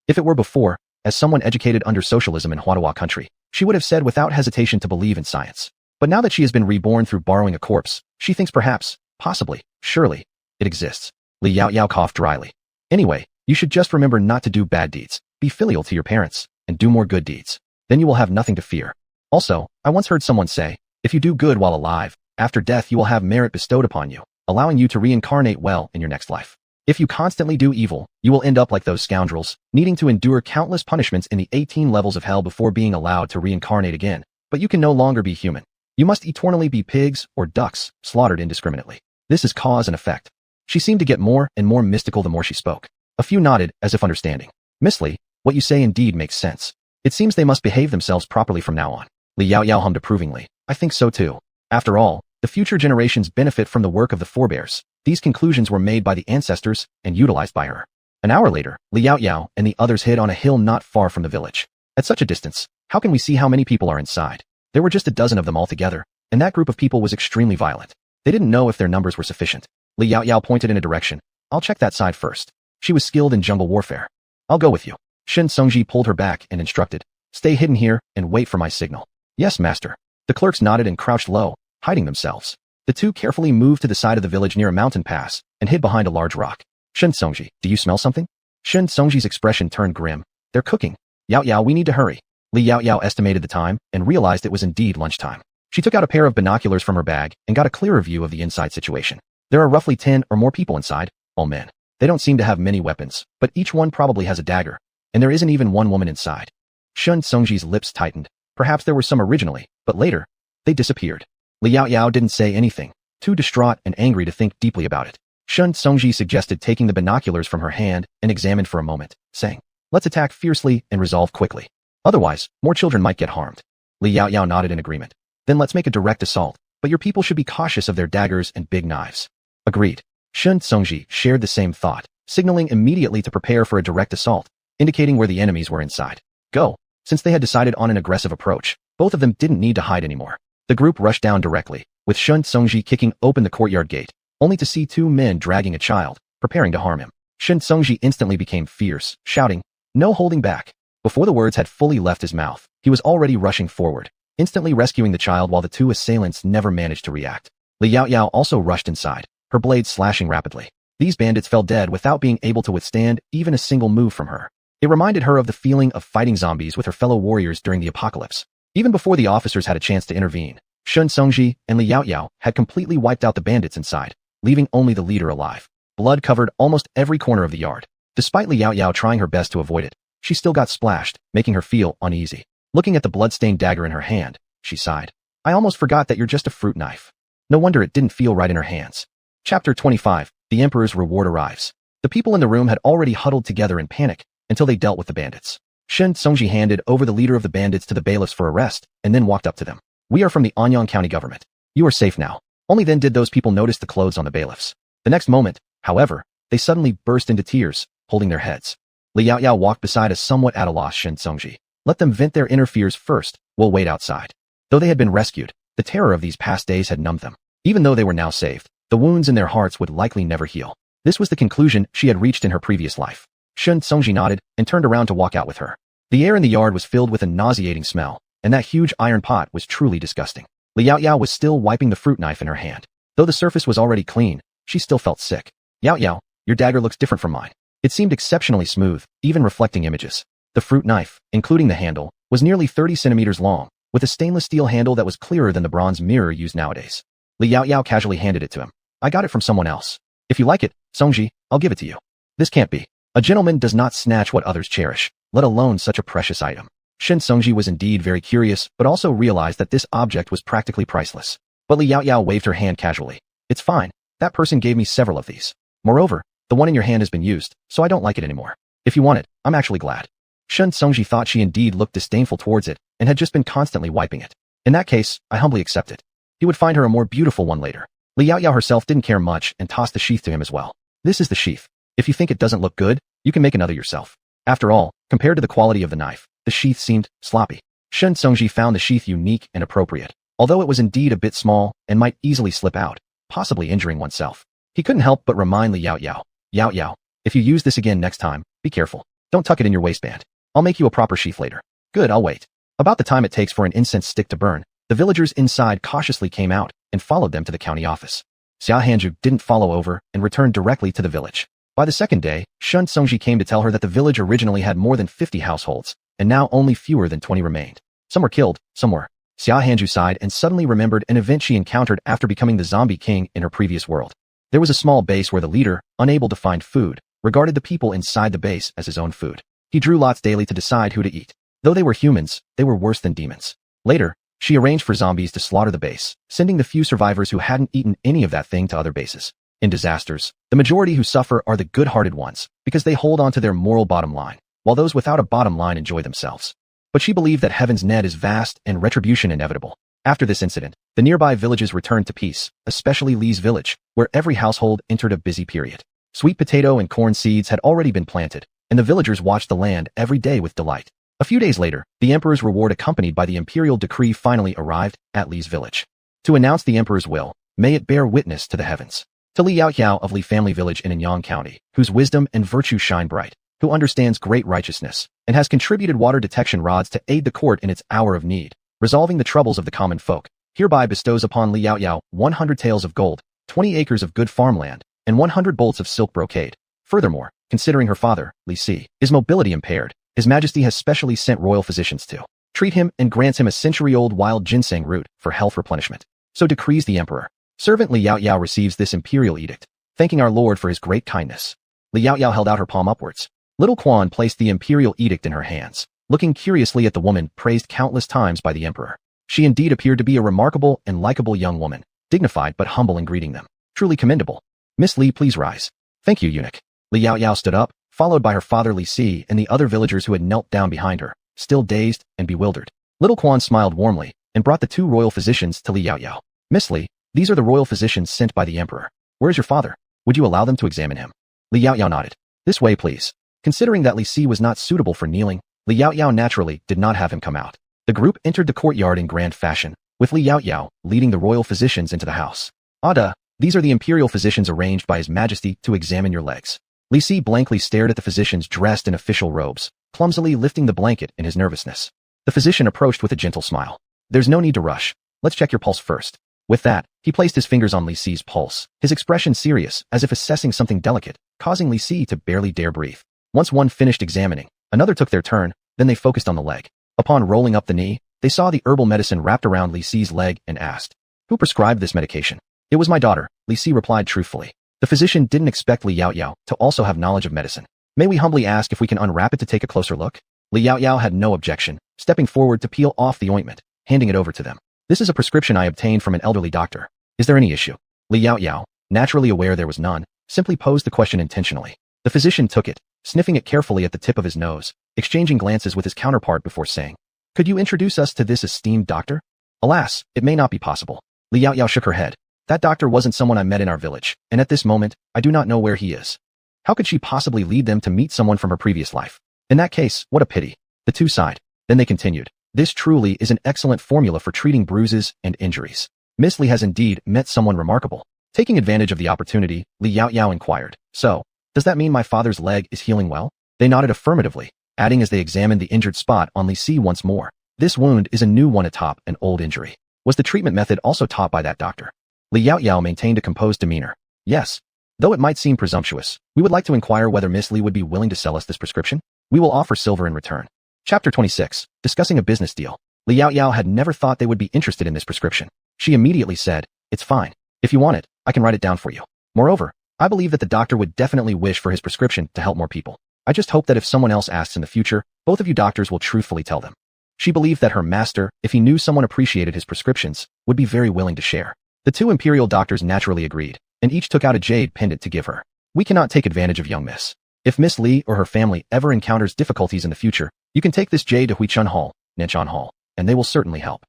If it were before, as someone educated under socialism in Huadua country, she would have said without hesitation to believe in science. But now that she has been reborn through borrowing a corpse, she thinks perhaps, possibly, surely, it exists. Li Yaoyao coughed dryly. Anyway, you should just remember not to do bad deeds, be filial to your parents, and do more good deeds. Then you will have nothing to fear. Also, I once heard someone say, if you do good while alive, after death you will have merit bestowed upon you, allowing you to reincarnate well in your next life. If you constantly do evil, you will end up like those scoundrels, needing to endure countless punishments in the 18 levels of hell before being allowed to reincarnate again. But you can no longer be human. You must eternally be pigs or ducks, slaughtered indiscriminately. This is cause and effect. She seemed to get more and more mystical the more she spoke. A few nodded, as if understanding. Miss Li, what you say indeed makes sense. It seems they must behave themselves properly from now on. Li Yaoyao hummed approvingly. I think so too. After all, the future generations benefit from the work of the forebears. These conclusions were made by the ancestors and utilized by her. An hour later, Li Yaoyao and the others hid on a hill not far from the village. At such a distance, how can we see how many people are inside? There were just a dozen of them altogether, and that group of people was extremely violent. They didn't know if their numbers were sufficient. Li Yaoyao pointed in a direction. I'll check that side first. She was skilled in jungle warfare. I'll go with you. Shen Songji pulled her back and instructed. Stay hidden here and wait for my signal. Yes, master. The clerks nodded and crouched low, hiding themselves. The two carefully moved to the side of the village near a mountain pass and hid behind a large rock. Shen Songji, do you smell something? Shen Songji's expression turned grim. They're cooking. Yaoyao, we need to hurry. Li Yaoyao estimated the time and realized it was indeed lunchtime. She took out a pair of binoculars from her bag and got a clearer view of the inside situation. There are roughly 10 or more people inside, all men. They don't seem to have many weapons, but each one probably has a dagger, and there isn't even one woman inside. Shen Songji's lips tightened. Perhaps there were some originally, but later, they disappeared. Li Yaoyao didn't say anything, too distraught and angry to think deeply about it. Shen Songji suggested taking the binoculars from her hand and examined for a moment, saying, let's attack fiercely and resolve quickly. Otherwise, more children might get harmed. Li Yaoyao nodded in agreement. Then let's make a direct assault, but your people should be cautious of their daggers and big knives. Agreed. Shen Songji shared the same thought, signaling immediately to prepare for a direct assault, indicating where the enemies were inside. Go. Since they had decided on an aggressive approach, both of them didn't need to hide anymore. The group rushed down directly, with Shen Songji kicking open the courtyard gate, only to see two men dragging a child, preparing to harm him. Shen Songji instantly became fierce, shouting, no holding back. Before the words had fully left his mouth, he was already rushing forward, instantly rescuing the child while the two assailants never managed to react. Li Yaoyao also rushed inside, her blade slashing rapidly. These bandits fell dead without being able to withstand even a single move from her. It reminded her of the feeling of fighting zombies with her fellow warriors during the apocalypse. Even before the officers had a chance to intervene, Shen Songji and Li Yaoyao had completely wiped out the bandits inside, leaving only the leader alive. Blood covered almost every corner of the yard. Despite Li Yaoyao trying her best to avoid it, she still got splashed, making her feel uneasy. Looking at the blood-stained dagger in her hand, she sighed. I almost forgot that you're just a fruit knife. No wonder it didn't feel right in her hands. Chapter 25. The Emperor's Reward arrives. The people in the room had already huddled together in panic until they dealt with the bandits. Shen Songji handed over the leader of the bandits to the bailiffs for arrest and then walked up to them. We are from the Anyang County government. You are safe now. Only then did those people notice the clothes on the bailiffs. The next moment, however, they suddenly burst into tears, holding their heads. Li Yaoyao walked beside a somewhat at a loss Shen Songji. Let them vent their inner fears first, we'll wait outside. Though they had been rescued, the terror of these past days had numbed them. Even though they were now saved, the wounds in their hearts would likely never heal. This was the conclusion she had reached in her previous life. Shen Songji nodded and turned around to walk out with her. The air in the yard was filled with a nauseating smell, and that huge iron pot was truly disgusting. Li Yaoyao was still wiping the fruit knife in her hand. Though the surface was already clean, she still felt sick. Yaoyao, your dagger looks different from mine. It seemed exceptionally smooth, even reflecting images. The fruit knife, including the handle, was nearly 30 centimeters long, with a stainless steel handle that was clearer than the bronze mirror used nowadays. Li Yaoyao casually handed it to him. I got it from someone else. If you like it, Songji, I'll give it to you. This can't be. A gentleman does not snatch what others cherish, let alone such a precious item. Shen Songji was indeed very curious, but also realized that this object was practically priceless. But Li Yaoyao waved her hand casually. It's fine. That person gave me several of these. Moreover, the one in your hand has been used, so I don't like it anymore. If you want it, I'm actually glad. Shen Songji thought she indeed looked disdainful towards it, and had just been constantly wiping it. In that case, I humbly accept it. He would find her a more beautiful one later. Li Yaoyao herself didn't care much and tossed the sheath to him as well. This is the sheath. If you think it doesn't look good, you can make another yourself. After all, compared to the quality of the knife, the sheath seemed sloppy. Shen Songji found the sheath unique and appropriate, although it was indeed a bit small and might easily slip out, possibly injuring oneself. He couldn't help but remind Li Yaoyao, Yaoyao, if you use this again next time, be careful. Don't tuck it in your waistband. I'll make you a proper sheath later. Good, I'll wait. About the time it takes for an incense stick to burn, the villagers inside cautiously came out and followed them to the county office. Xia Hanju didn't follow over and returned directly to the village. By the second day, Shen Songji came to tell her that the village originally had more than 50 households, and now only fewer than 20 remained. Some were killed, some were Xia Hanju sighed and suddenly remembered an event she encountered after becoming the zombie king in her previous world. There was a small base where the leader, unable to find food, regarded the people inside the base as his own food. He drew lots daily to decide who to eat. Though they were humans, they were worse than demons. Later, she arranged for zombies to slaughter the base, sending the few survivors who hadn't eaten any of that thing to other bases. In disasters, the majority who suffer are the good-hearted ones, because they hold on to their moral bottom line, while those without a bottom line enjoy themselves. But she believed that heaven's net is vast and retribution inevitable. After this incident, the nearby villages returned to peace, especially Li's village, where every household entered a busy period. Sweet potato and corn seeds had already been planted, and the villagers watched the land every day with delight. A few days later, the emperor's reward accompanied by the imperial decree finally arrived at Li's village. To announce the emperor's will, may it bear witness to the heavens. To Li Yaoyao of Li Family Village in Anyang County, whose wisdom and virtue shine bright, who understands great righteousness, and has contributed water detection rods to aid the court in its hour of need, resolving the troubles of the common folk, hereby bestows upon Li Yaoyao 100 taels of gold, 20 acres of good farmland, and 100 bolts of silk brocade. Furthermore, considering her father, Li Si, is mobility impaired, His Majesty has specially sent royal physicians to treat him and grants him a century-old wild ginseng root for health replenishment. So decrees the emperor. Servant Li Yaoyao receives this imperial edict, thanking our lord for his great kindness. Li Yaoyao held out her palm upwards. Little Quan placed the imperial edict in her hands, looking curiously at the woman praised countless times by the emperor. She indeed appeared to be a remarkable and likable young woman, dignified but humble in greeting them. Truly commendable. Miss Li, please rise. Thank you, eunuch. Li Yaoyao stood up, followed by her father Li Si and the other villagers who had knelt down behind her, still dazed and bewildered. Little Quan smiled warmly and brought the two royal physicians to Li Yaoyao. Miss Li, these are the royal physicians sent by the emperor. Where is your father? Would you allow them to examine him? Li Yaoyao nodded. This way, please. Considering that Li Si was not suitable for kneeling, Li Yaoyao naturally did not have him come out. The group entered the courtyard in grand fashion, with Li Yaoyao leading the royal physicians into the house. Ada, these are the imperial physicians arranged by His Majesty to examine your legs. Li Si blankly stared at the physicians dressed in official robes, clumsily lifting the blanket in his nervousness. The physician approached with a gentle smile. There's no need to rush. Let's check your pulse first. With that, he placed his fingers on Li Si's pulse, his expression serious, as if assessing something delicate, causing Li Si to barely dare breathe. Once one finished examining, another took their turn, then they focused on the leg. Upon rolling up the knee, they saw the herbal medicine wrapped around Li Si's leg and asked, "Who prescribed this medication?" "It was my daughter," Li Si replied truthfully. The physician didn't expect Li Yaoyao to also have knowledge of medicine. "May we humbly ask if we can unwrap it to take a closer look?" Li Yaoyao had no objection, stepping forward to peel off the ointment, handing it over to them. "This is a prescription I obtained from an elderly doctor. Is there any issue?" Li Yaoyao, naturally aware there was none, simply posed the question intentionally. The physician took it, sniffing it carefully at the tip of his nose, exchanging glances with his counterpart before saying, "Could you introduce us to this esteemed doctor?" "Alas, it may not be possible." Li Yaoyao shook her head. "That doctor wasn't someone I met in our village, and at this moment, I do not know where he is." How could she possibly lead them to meet someone from her previous life? In that case, what a pity. The two sighed. Then they continued. "This truly is an excellent formula for treating bruises and injuries. Miss Li has indeed met someone remarkable." Taking advantage of the opportunity, Li Yaoyao inquired, "So, does that mean my father's leg is healing well?" They nodded affirmatively, adding as they examined the injured spot on Li Si once more, "This wound is a new one atop an old injury." Was the treatment method also taught by that doctor? Li Yaoyao maintained a composed demeanor. "Yes. Though it might seem presumptuous, we would like to inquire whether Miss Li would be willing to sell us this prescription. We will offer silver in return." Chapter 26. Discussing a business deal. Li Yaoyao had never thought they would be interested in this prescription. She immediately said, "It's fine. If you want it, I can write it down for you. Moreover, I believe that the doctor would definitely wish for his prescription to help more people. I just hope that if someone else asks in the future, both of you doctors will truthfully tell them." She believed that her master, if he knew someone appreciated his prescriptions, would be very willing to share. The two imperial doctors naturally agreed, and each took out a jade pendant to give her. "We cannot take advantage of young Miss. If Miss Li or her family ever encounters difficulties in the future, you can take this jade to Huichun Hall, Nanchon Hall, and they will certainly help."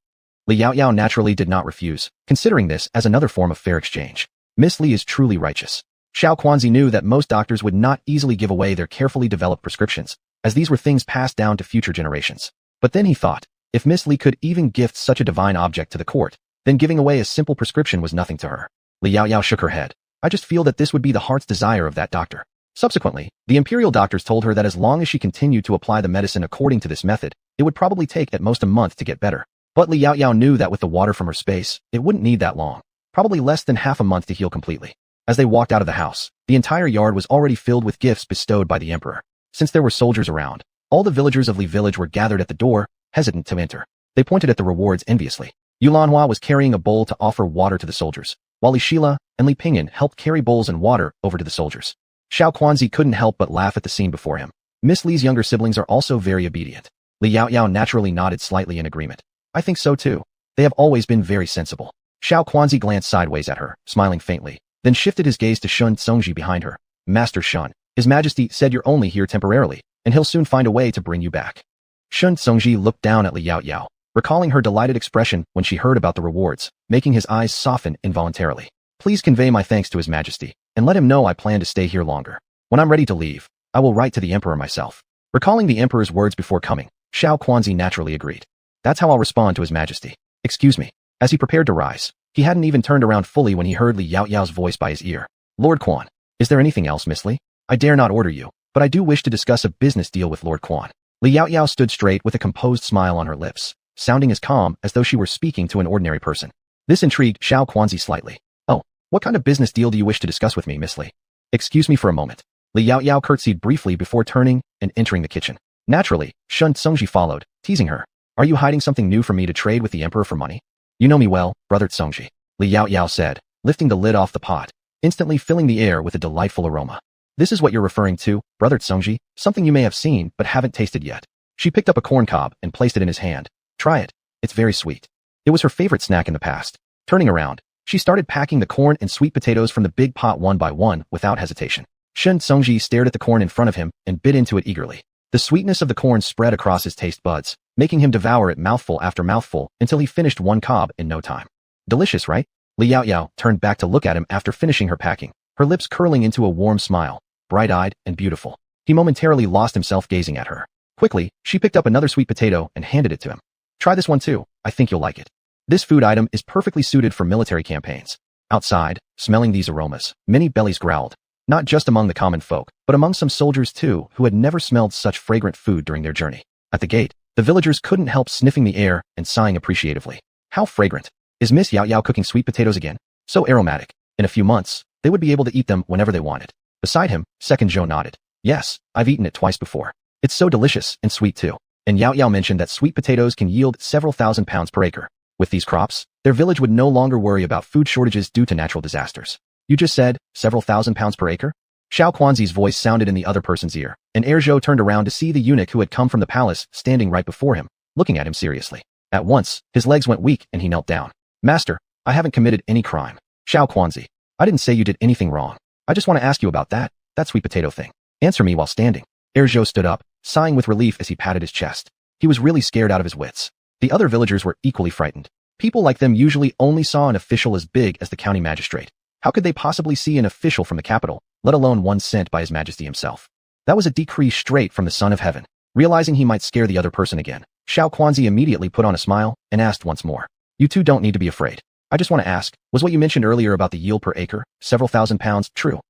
Li Yaoyao naturally did not refuse, considering this as another form of fair exchange. Miss Li is truly righteous. Xiao Quanzi knew that most doctors would not easily give away their carefully developed prescriptions, as these were things passed down to future generations. But then he thought, if Miss Li could even gift such a divine object to the court, then giving away a simple prescription was nothing to her. Li Yaoyao shook her head. "I just feel that this would be the heart's desire of that doctor." Subsequently, the imperial doctors told her that as long as she continued to apply the medicine according to this method, it would probably take at most a month to get better. But Li Yaoyao knew that with the water from her space, it wouldn't need that long, probably less than half a month to heal completely. As they walked out of the house, the entire yard was already filled with gifts bestowed by the emperor. Since there were soldiers around, all the villagers of Li village were gathered at the door, hesitant to enter. They pointed at the rewards enviously. Yulanhua was carrying a bowl to offer water to the soldiers, while Li Shila and Li Pingyan helped carry bowls and water over to the soldiers. Xiao Quanzi couldn't help but laugh at the scene before him. Miss Li's younger siblings are also very obedient. Li Yaoyao naturally nodded slightly in agreement. I think so too. They have always been very sensible. Xiao Quanzi glanced sideways at her, smiling faintly, then shifted his gaze to Shun Tsongji behind her. Master Shun, His Majesty said you're only here temporarily, and he'll soon find a way to bring you back. Shun Tsongji looked down at Li Yaoyao, recalling her delighted expression when she heard about the rewards, making his eyes soften involuntarily. Please convey my thanks to His Majesty, and let him know I plan to stay here longer. When I'm ready to leave, I will write to the Emperor myself. Recalling the Emperor's words before coming, Xiao Quanzi naturally agreed. That's how I'll respond to His Majesty. Excuse me. As he prepared to rise, he hadn't even turned around fully when he heard Li Yaoyao's voice by his ear. Lord Quan, is there anything else, Miss Li? I dare not order you, but I do wish to discuss a business deal with Lord Quan. Li Yaoyao stood straight with a composed smile on her lips, sounding as calm as though she were speaking to an ordinary person. This intrigued Xiao Quanzi slightly. Oh, what kind of business deal do you wish to discuss with me, Miss Li? Excuse me for a moment. Li Yaoyao curtsied briefly before turning and entering the kitchen. Naturally, Shun Tsongji followed, teasing her. Are you hiding something new for me to trade with the Emperor for money? You know me well, brother Tsongji, Li Yaoyao said, lifting the lid off the pot, instantly filling the air with a delightful aroma. This is what you're referring to, brother Tsongji, something you may have seen but haven't tasted yet. She picked up a corn cob and placed it in his hand. Try it. It's very sweet. It was her favorite snack in the past. Turning around, she started packing the corn and sweet potatoes from the big pot one by one without hesitation. Shun Tsongji stared at the corn in front of him and bit into it eagerly. The sweetness of the corn spread across his taste buds, making him devour it mouthful after mouthful until he finished one cob in no time. Delicious, right? Li Yaoyao turned back to look at him after finishing her packing, her lips curling into a warm smile, bright-eyed and beautiful. He momentarily lost himself gazing at her. Quickly, she picked up another sweet potato and handed it to him. Try this one too, I think you'll like it. This food item is perfectly suited for military campaigns. Outside, smelling these aromas, many bellies growled. Not just among the common folk, but among some soldiers too who had never smelled such fragrant food during their journey. At the gate, the villagers couldn't help sniffing the air and sighing appreciatively. How fragrant. Is Miss Yaoyao cooking sweet potatoes again? So aromatic. In a few months, they would be able to eat them whenever they wanted. Beside him, Second Zhou nodded. Yes, I've eaten it twice before. It's so delicious and sweet too. And Yaoyao mentioned that sweet potatoes can yield several thousand pounds per acre. With these crops, their village would no longer worry about food shortages due to natural disasters. You just said, several thousand pounds per acre? Xiao Quanzi's voice sounded in the other person's ear, and Zhou turned around to see the eunuch who had come from the palace standing right before him, looking at him seriously. At once, his legs went weak and he knelt down. Master, I haven't committed any crime. Xiao Quanzi, I didn't say you did anything wrong. I just want to ask you about that sweet potato thing. Answer me while standing. Zhou stood up, sighing with relief as he patted his chest. He was really scared out of his wits. The other villagers were equally frightened. People like them usually only saw an official as big as the county magistrate. How could they possibly see an official from the capital, let alone one sent by His Majesty himself? That was a decree straight from the Son of Heaven. Realizing he might scare the other person again, Xiao Quanzi immediately put on a smile and asked once more. You two don't need to be afraid. I just want to ask, was what you mentioned earlier about the yield per acre, several thousand pounds, true?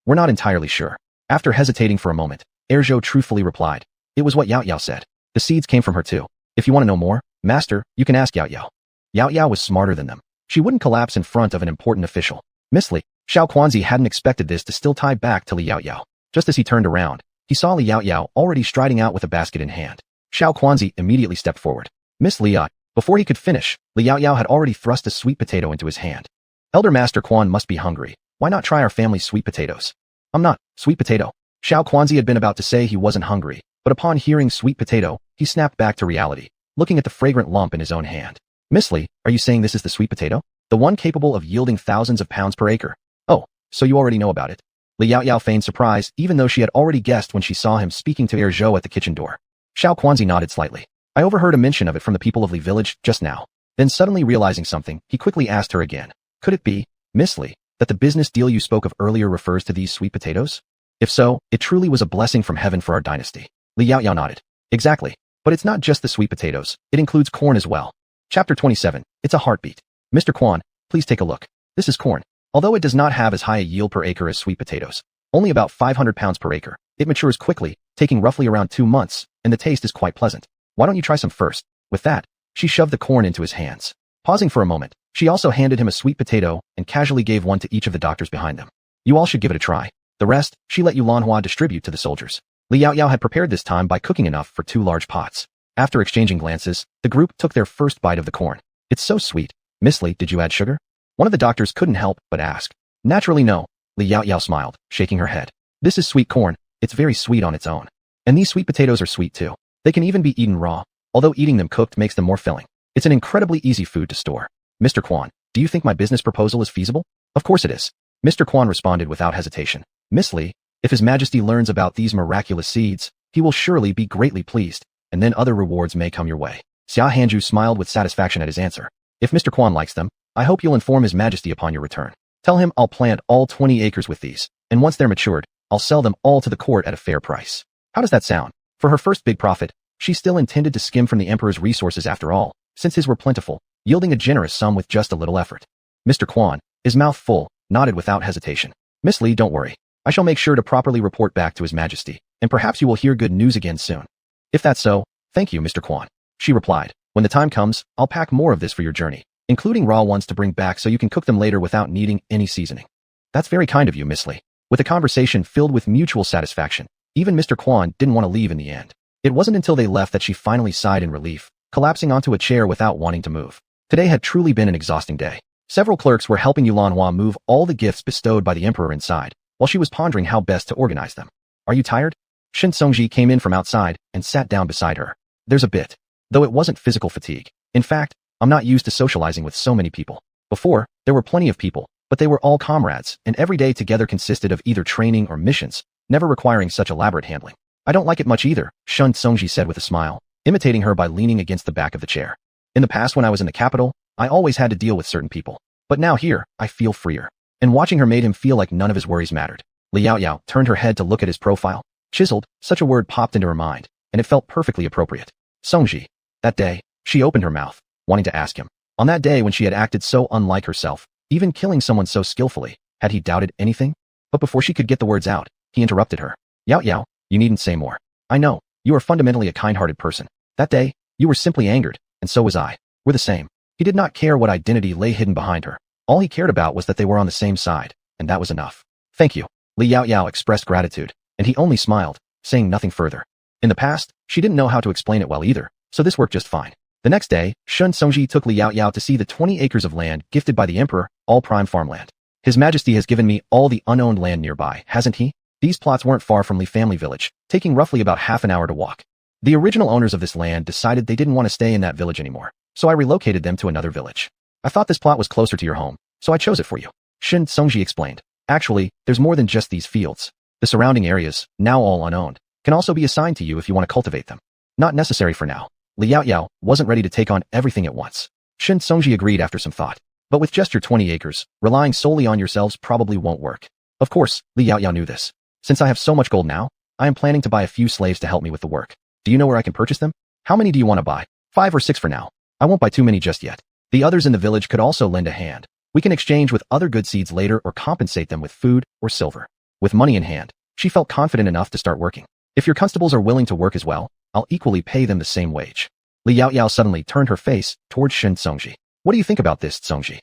We're not entirely sure. After hesitating for a moment, Zhou truthfully replied. It was what Yaoyao said. The seeds came from her too. If you want to know more, Master, you can ask Yaoyao. Yaoyao was smarter than them. She wouldn't collapse in front of an important official. Miss Li, Xiao Quanzi hadn't expected this to still tie back to Li Yaoyao. Just as he turned around, he saw Li Yaoyao already striding out with a basket in hand. Xiao Quanzi immediately stepped forward. Miss Li, before he could finish, Li Yaoyao had already thrust a sweet potato into his hand. Elder Master Quan must be hungry. Why not try our family's sweet potatoes? I'm not, sweet potato. Xiao Quanzi had been about to say he wasn't hungry, but upon hearing sweet potato, he snapped back to reality, looking at the fragrant lump in his own hand. Miss Li, are you saying this is the sweet potato? The one capable of yielding thousands of pounds per acre? Oh, so you already know about it. Li Yaoyao feigned surprise even though she had already guessed when she saw him speaking to Zhou at the kitchen door. Xiao Quanzi nodded slightly. I overheard a mention of it from the people of Li village just now. Then suddenly realizing something, he quickly asked her again. Could it be, Miss Li, that the business deal you spoke of earlier refers to these sweet potatoes? If so, it truly was a blessing from heaven for our dynasty. Li Yaoyao nodded. Exactly. But it's not just the sweet potatoes, it includes corn as well. Chapter 27. It's a heartbeat. Mr. Quan, please take a look. This is corn. Although it does not have as high a yield per acre as sweet potatoes, only about 500 pounds per acre, it matures quickly, taking roughly around 2 months, and the taste is quite pleasant. Why don't you try some first? With that, she shoved the corn into his hands. Pausing for a moment, she also handed him a sweet potato and casually gave one to each of the doctors behind them. You all should give it a try. The rest, she let Yulanhua distribute to the soldiers. Li Yaoyao had prepared this time by cooking enough for 2 large pots. After exchanging glances, the group took their first bite of the corn. It's so sweet. Miss Li, did you add sugar? One of the doctors couldn't help but ask. Naturally no. Li Yaoyao smiled, shaking her head. This is sweet corn. It's very sweet on its own. And these sweet potatoes are sweet too. They can even be eaten raw, although eating them cooked makes them more filling. It's an incredibly easy food to store. Mr. Quan, do you think my business proposal is feasible? Of course it is. Mr. Quan responded without hesitation. Miss Li, if His Majesty learns about these miraculous seeds, he will surely be greatly pleased, and then other rewards may come your way. Xia Hanju smiled with satisfaction at his answer. If Mr. Quan likes them, I hope you'll inform His Majesty upon your return. Tell him I'll plant all 20 acres with these, and once they're matured, I'll sell them all to the court at a fair price. How does that sound? For her first big profit, she still intended to skim from the emperor's resources after all, since his were plentiful, yielding a generous sum with just a little effort. Mr. Quan, his mouth full, nodded without hesitation. Miss Li, don't worry. I shall make sure to properly report back to His Majesty, and perhaps you will hear good news again soon. If that's so, thank you, Mr. Quan. She replied. When the time comes, I'll pack more of this for your journey, including raw ones to bring back so you can cook them later without needing any seasoning. That's very kind of you, Miss Li. With a conversation filled with mutual satisfaction, even Mr. Quan didn't want to leave in the end. It wasn't until they left that she finally sighed in relief, collapsing onto a chair without wanting to move. Today had truly been an exhausting day. Several clerks were helping Yulanhua move all the gifts bestowed by the emperor inside, while she was pondering how best to organize them. Are you tired? Shen Songji came in from outside and sat down beside her. There's a bit. Though it wasn't physical fatigue. In fact, I'm not used to socializing with so many people. Before, there were plenty of people, but they were all comrades, and every day together consisted of either training or missions, never requiring such elaborate handling. I don't like it much either, Shen Songji said with a smile, imitating her by leaning against the back of the chair. In the past when I was in the capital, I always had to deal with certain people. But now here, I feel freer. And watching her made him feel like none of his worries mattered. Li Yaoyao turned her head to look at his profile. Chiseled, such a word popped into her mind, and it felt perfectly appropriate. Songji. That day, she opened her mouth, wanting to ask him. On that day when she had acted so unlike herself, even killing someone so skillfully, had he doubted anything? But before she could get the words out, he interrupted her. Yaoyao, you needn't say more. I know, you are fundamentally a kind-hearted person. That day, you were simply angered, and so was I. We're the same. He did not care what identity lay hidden behind her. All he cared about was that they were on the same side, and that was enough. Thank you. Li Yaoyao expressed gratitude, and he only smiled, saying nothing further. In the past, she didn't know how to explain it well either, so this worked just fine. The next day, Shen Songji took Li Yaoyao to see the 20 acres of land gifted by the emperor, all prime farmland. His Majesty has given me all the unowned land nearby, hasn't he? These plots weren't far from Li family village, taking roughly about half an hour to walk. The original owners of this land decided they didn't want to stay in that village anymore, so I relocated them to another village. I thought this plot was closer to your home, so I chose it for you. Shen Songji explained. Actually, there's more than just these fields. The surrounding areas, now all unowned, can also be assigned to you if you want to cultivate them. Not necessary for now. Li Yaoyao wasn't ready to take on everything at once. Shen Songji agreed after some thought. But with just your 20 acres, relying solely on yourselves probably won't work. Of course, Li Yaoyao knew this. Since I have so much gold now, I am planning to buy a few slaves to help me with the work. Do you know where I can purchase them? How many do you want to buy? 5 or 6 for now. I won't buy too many just yet. The others in the village could also lend a hand. We can exchange with other good seeds later or compensate them with food or silver. With money in hand, she felt confident enough to start working. If your constables are willing to work as well, I'll equally pay them the same wage. Li Yaoyao suddenly turned her face towards Shen Songji. What do you think about this, Songji?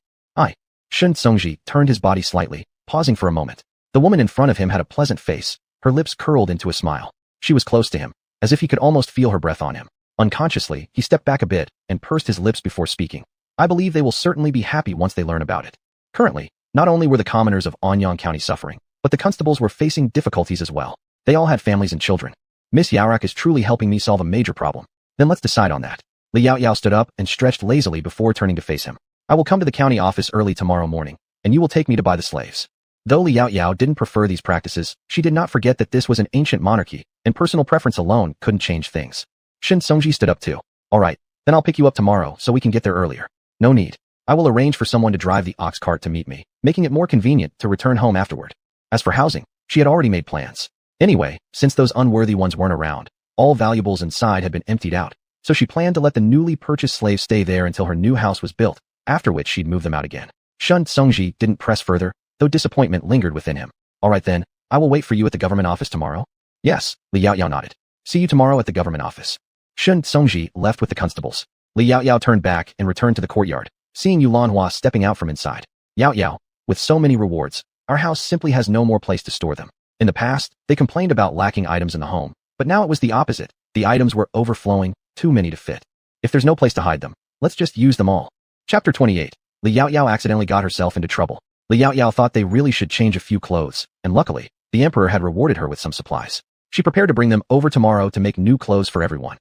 Shen Songji turned his body slightly, pausing for a moment. The woman in front of him had a pleasant face, her lips curled into a smile. She was close to him, as if he could almost feel her breath on him. Unconsciously, he stepped back a bit and pursed his lips before speaking. I believe they will certainly be happy once they learn about it. Currently, not only were the commoners of Anyang County suffering, but the constables were facing difficulties as well. They all had families and children. Miss Yaorak is truly helping me solve a major problem. Then let's decide on that. Li Yaoyao stood up and stretched lazily before turning to face him. I will come to the county office early tomorrow morning, and you will take me to buy the slaves. Though Li Yaoyao didn't prefer these practices, she did not forget that this was an ancient monarchy, and personal preference alone couldn't change things. Shen Songji stood up too. All right, then I'll pick you up tomorrow so we can get there earlier. No need. I will arrange for someone to drive the ox cart to meet me, making it more convenient to return home afterward. As for housing, she had already made plans. Anyway, since those unworthy ones weren't around, all valuables inside had been emptied out, so she planned to let the newly purchased slaves stay there until her new house was built, after which she'd move them out again. Shen Songji didn't press further, though disappointment lingered within him. All right then, I will wait for you at the government office tomorrow. Yes, Li Yaoyao nodded. See you tomorrow at the government office. Shen Songji left with the constables. Li Yaoyao turned back and returned to the courtyard, seeing Yulanhua stepping out from inside. Yaoyao, with so many rewards, our house simply has no more place to store them. In the past, they complained about lacking items in the home, but now it was the opposite. The items were overflowing, too many to fit. If there's no place to hide them, let's just use them all. Chapter 28. Li Yaoyao accidentally got herself into trouble. Li Yaoyao thought they really should change a few clothes, and luckily, the emperor had rewarded her with some supplies. She prepared to bring them over tomorrow to make new clothes for everyone.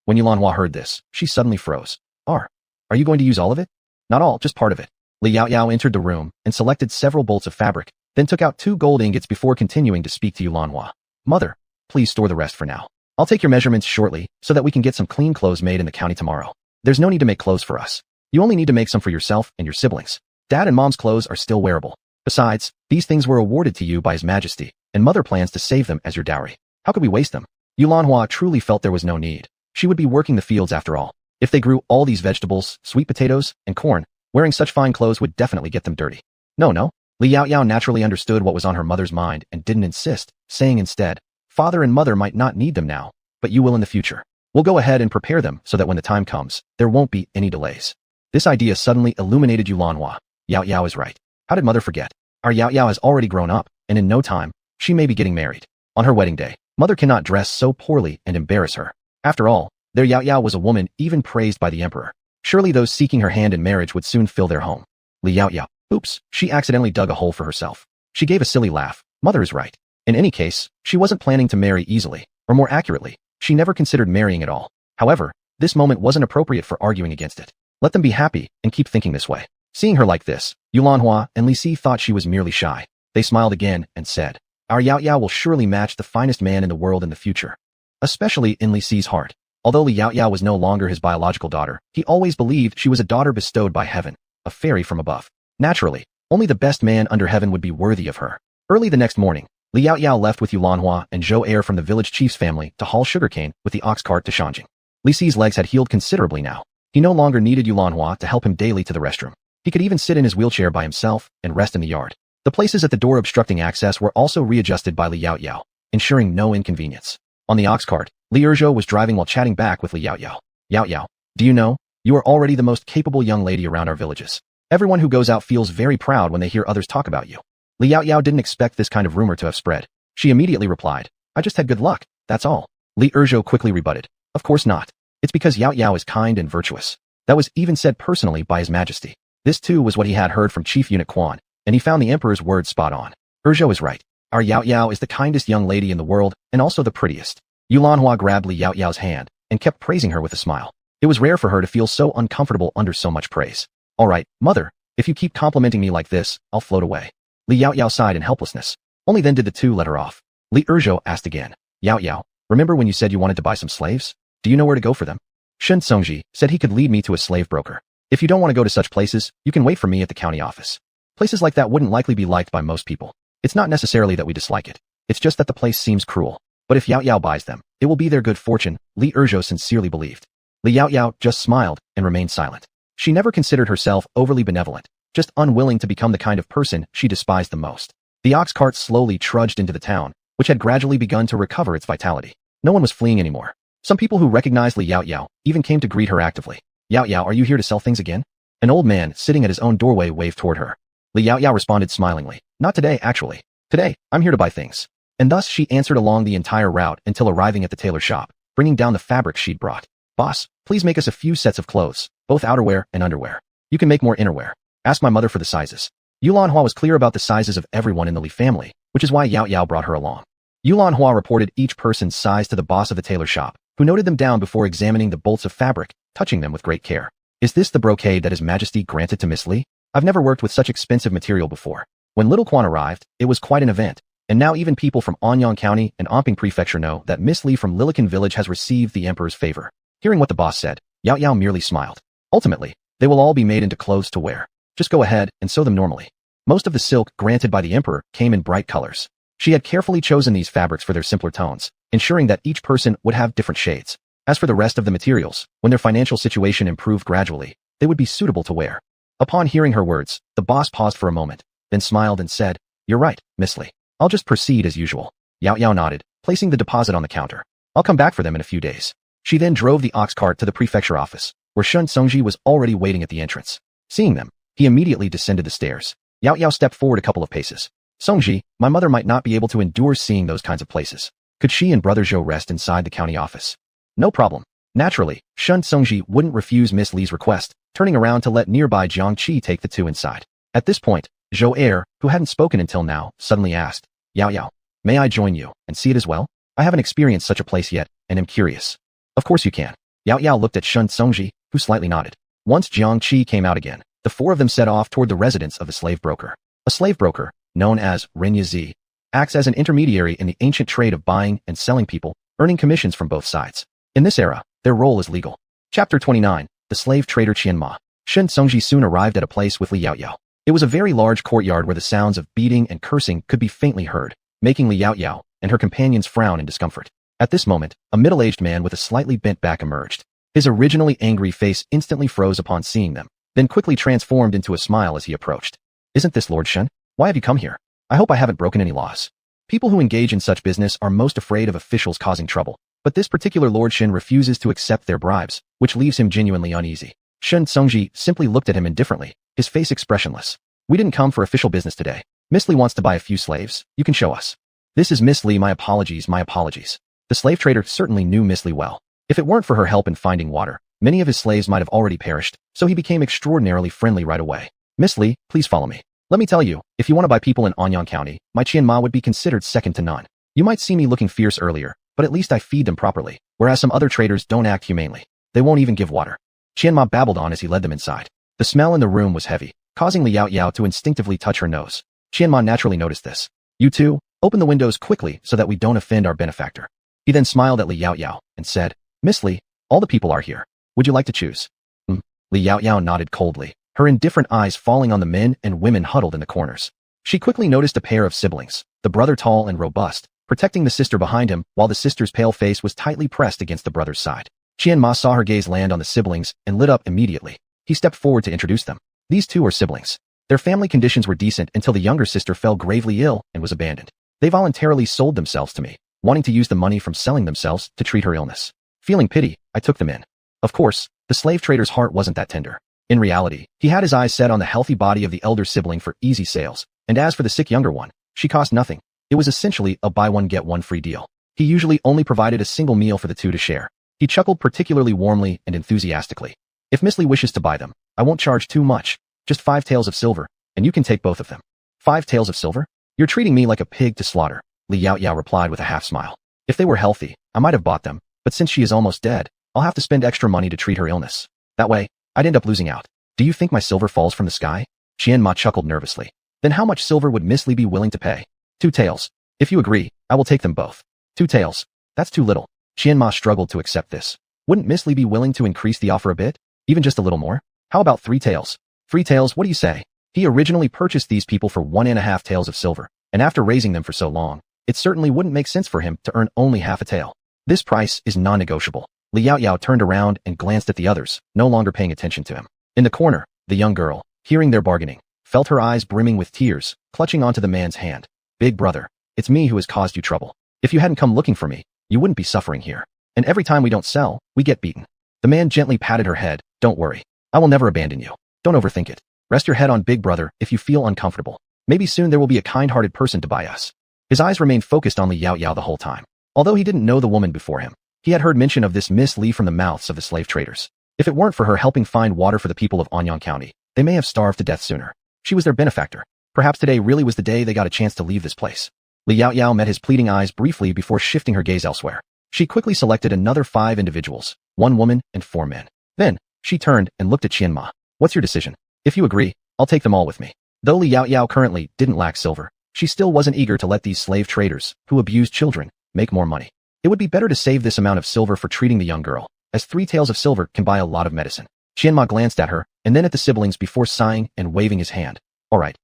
When Yulanhua heard this, she suddenly froze. Are you going to use all of it? Not all, just part of it. Li Yaoyao entered the room and selected several bolts of fabric, then took out 2 gold ingots before continuing to speak to Yulanhua. Mother, please store the rest for now. I'll take your measurements shortly so that we can get some clean clothes made in the county tomorrow. There's no need to make clothes for us. You only need to make some for yourself and your siblings. Dad and Mom's clothes are still wearable. Besides, these things were awarded to you by His Majesty, and Mother plans to save them as your dowry. How could we waste them? Yulanhua truly felt there was no need. She would be working the fields after all. If they grew all these vegetables, sweet potatoes, and corn, wearing such fine clothes would definitely get them dirty. No. Li Yaoyao naturally understood what was on her mother's mind and didn't insist, saying instead, Father and Mother might not need them now, but you will in the future. We'll go ahead and prepare them so that when the time comes, there won't be any delays. This idea suddenly illuminated Yulanhua. Yaoyao is right. How did Mother forget? Our Yaoyao has already grown up, and in no time, she may be getting married. On her wedding day, Mother cannot dress so poorly and embarrass her. After all, their Yaoyao was a woman even praised by the emperor. Surely those seeking her hand in marriage would soon fill their home. Li Yaoyao. Oops, she accidentally dug a hole for herself. She gave a silly laugh. Mother is right. In any case, she wasn't planning to marry easily, or more accurately, she never considered marrying at all. However, this moment wasn't appropriate for arguing against it. Let them be happy and keep thinking this way. Seeing her like this, Yulanhua and Li Si thought she was merely shy. They smiled again and said, Our Yaoyao will surely match the finest man in the world in the future. Especially in Li Si's heart. Although Li Yaoyao was no longer his biological daughter, he always believed she was a daughter bestowed by heaven, a fairy from above. Naturally, only the best man under heaven would be worthy of her. Early the next morning, Li Yaoyao left with Yulanhua and Zhou Air from the village chief's family to haul sugarcane with the ox cart to Shanjing. Li Si's legs had healed considerably now. He no longer needed Yulanhua to help him daily to the restroom. He could even sit in his wheelchair by himself and rest in the yard. The places at the door obstructing access were also readjusted by Li Yaoyao, ensuring no inconvenience. On the ox cart, Li Erzhou was driving while chatting back with Li Yaoyao. Yaoyao, do you know, you are already the most capable young lady around our villages. Everyone who goes out feels very proud when they hear others talk about you. Li Yaoyao didn't expect this kind of rumor to have spread. She immediately replied, I just had good luck, that's all. Li Erzhou quickly rebutted, of course not. It's because Yaoyao is kind and virtuous. That was even said personally by His Majesty. This too was what he had heard from Chief Eunuch Quan, and he found the emperor's words spot on. Erzhou is right. Our Yaoyao is the kindest young lady in the world, and also the prettiest. Yulanhua grabbed Li Yaoyao's hand, and kept praising her with a smile. It was rare for her to feel so uncomfortable under so much praise. Alright, Mother, if you keep complimenting me like this, I'll float away. Li Yaoyao sighed in helplessness. Only then did the two let her off. Li Erzhou asked again, Yaoyao, remember when you said you wanted to buy some slaves? Do you know where to go for them? Shen Songji said he could lead me to a slave broker. If you don't want to go to such places, you can wait for me at the county office. Places like that wouldn't likely be liked by most people. It's not necessarily that we dislike it. It's just that the place seems cruel. But if Yaoyao buys them, it will be their good fortune, Li Erzhou sincerely believed. Li Yaoyao just smiled and remained silent. She never considered herself overly benevolent, just unwilling to become the kind of person she despised the most. The ox cart slowly trudged into the town, which had gradually begun to recover its vitality. No one was fleeing anymore. Some people who recognized Li Yaoyao even came to greet her actively. Yaoyao, are you here to sell things again? An old man sitting at his own doorway waved toward her. Li Yaoyao responded smilingly, not today actually. Today, I'm here to buy things. And thus she answered along the entire route until arriving at the tailor shop, bringing down the fabric she'd brought. Boss, please make us a few sets of clothes, both outerwear and underwear. You can make more innerwear. Ask my mother for the sizes. Yulanhua was clear about the sizes of everyone in the Li family, which is why Yaoyao brought her along. Yulanhua reported each person's size to the boss of the tailor shop, who noted them down before examining the bolts of fabric, touching them with great care. Is this the brocade that His Majesty granted to Miss Li? I've never worked with such expensive material before. When little Quan arrived, it was quite an event, and now even people from Anyang County and Amping Prefecture know that Miss Li from Lilican Village has received the emperor's favor. Hearing what the boss said, Yaoyao merely smiled. Ultimately, they will all be made into clothes to wear. Just go ahead and sew them normally. Most of the silk granted by the emperor came in bright colors. She had carefully chosen these fabrics for their simpler tones, ensuring that each person would have different shades. As for the rest of the materials, when their financial situation improved gradually, they would be suitable to wear. Upon hearing her words, the boss paused for a moment, then smiled and said, You're right, Miss Li. I'll just proceed as usual. Yaoyao nodded, placing the deposit on the counter. I'll come back for them in a few days. She then drove the ox cart to the prefecture office, where Shun Songji was already waiting at the entrance. Seeing them, he immediately descended the stairs. Yaoyao stepped forward a couple of paces. Songji, my mother might not be able to endure seeing those kinds of places. Could she and brother Zhou rest inside the county office? No problem. Naturally, Shun Songji wouldn't refuse Miss Li's request, turning around to let nearby Jiang Qi take the two inside. At this point, Zhou Er, who hadn't spoken until now, suddenly asked, Yao Yao, may I join you and see it as well? I haven't experienced such a place yet, and am curious. Of course you can. Yao Yao looked at Shun Songji, who slightly nodded. Once Jiang Qi came out again, the four of them set off toward the residence of the slave broker. A slave broker, known as Renyazi, acts as an intermediary in the ancient trade of buying and selling people, earning commissions from both sides. In this era, their role is legal. Chapter 29, The Slave Trader Qianma. Shun Songji soon arrived at a place with Li Yao Yao. It was a very large courtyard where the sounds of beating and cursing could be faintly heard, making Li Yao Yao and her companions frown in discomfort. At this moment, a middle-aged man with a slightly bent back emerged. His originally angry face instantly froze upon seeing them, then quickly transformed into a smile as he approached. Isn't this Lord Shun? Why have you come here? I hope I haven't broken any laws. People who engage in such business are most afraid of officials causing trouble, but this particular Lord Shun refuses to accept their bribes, which leaves him genuinely uneasy. Shun Songji simply looked at him indifferently, his face expressionless. We didn't come for official business today. Miss Li wants to buy a few slaves. You can show us. This is Miss Li. My apologies, my apologies. The slave trader certainly knew Miss Li well. If it weren't for her help in finding water, many of his slaves might have already perished, so he became extraordinarily friendly right away. Miss Li, please follow me. Let me tell you, if you want to buy people in Anyang County, my Qianma would be considered second to none. You might see me looking fierce earlier, but at least I feed them properly, whereas some other traders don't act humanely. They won't even give water. Qianma babbled on as he led them inside. The smell in the room was heavy, causing Li Yao Yao to instinctively touch her nose. Qianma naturally noticed this. You two, open the windows quickly so that we don't offend our benefactor. He then smiled at Li Yao Yao and said, Miss Li, all the people are here. Would you like to choose? Li Yao Yao nodded coldly, her indifferent eyes falling on the men and women huddled in the corners. She quickly noticed a pair of siblings, the brother tall and robust, protecting the sister behind him while the sister's pale face was tightly pressed against the brother's side. Qianma saw her gaze land on the siblings and lit up immediately. He stepped forward to introduce them. These two are siblings. Their family conditions were decent until the younger sister fell gravely ill and was abandoned. They voluntarily sold themselves to me, wanting to use the money from selling themselves to treat her illness. Feeling pity, I took them in. Of course, the slave trader's heart wasn't that tender. In reality, he had his eyes set on the healthy body of the elder sibling for easy sales, and as for the sick younger one, she cost nothing. It was essentially a buy one get one free deal. He usually only provided a single meal for the two to share. He chuckled particularly warmly and enthusiastically. If Miss Li wishes to buy them, I won't charge too much, just 5 taels of silver, and you can take both of them. 5 taels of silver? You're treating me like a pig to slaughter, Li Yao Yao replied with a half smile. If they were healthy, I might have bought them, but since she is almost dead, I'll have to spend extra money to treat her illness. That way, I'd end up losing out. Do you think my silver falls from the sky? Qianma chuckled nervously. Then how much silver would Miss Li be willing to pay? 2 taels. If you agree, I will take them both. 2 taels. That's too little. Qianma struggled to accept this. Wouldn't Miss Li be willing to increase the offer a bit? Even just a little more? How about 3 taels? 3 taels, what do you say? He originally purchased these people for 1.5 taels of silver, and after raising them for so long, it certainly wouldn't make sense for him to earn only half a tael. This price is non-negotiable. Li Yao Yao turned around and glanced at the others, no longer paying attention to him. In the corner, the young girl, hearing their bargaining, felt her eyes brimming with tears, clutching onto the man's hand. Big brother, it's me who has caused you trouble. If you hadn't come looking for me, you wouldn't be suffering here. And every time we don't sell, we get beaten. The man gently patted her head. Don't worry. I will never abandon you. Don't overthink it. Rest your head on Big Brother if you feel uncomfortable. Maybe soon there will be a kind-hearted person to buy us. His eyes remained focused on Li Yao Yao the whole time. Although he didn't know the woman before him, he had heard mention of this Miss Li from the mouths of the slave traders. If it weren't for her helping find water for the people of Anyang County, they may have starved to death sooner. She was their benefactor. Perhaps today really was the day they got a chance to leave this place. Li Yao Yao met his pleading eyes briefly before shifting her gaze elsewhere. She quickly selected another 5 individuals, 1 woman and 4 men. Then, she turned and looked at Qianma. What's your decision? If you agree, I'll take them all with me. Though Li Yao Yao currently didn't lack silver, she still wasn't eager to let these slave traders, who abused children, make more money. It would be better to save this amount of silver for treating the young girl, as 3 taels of silver can buy a lot of medicine. Qianma glanced at her, and then at the siblings before sighing and waving his hand. All right.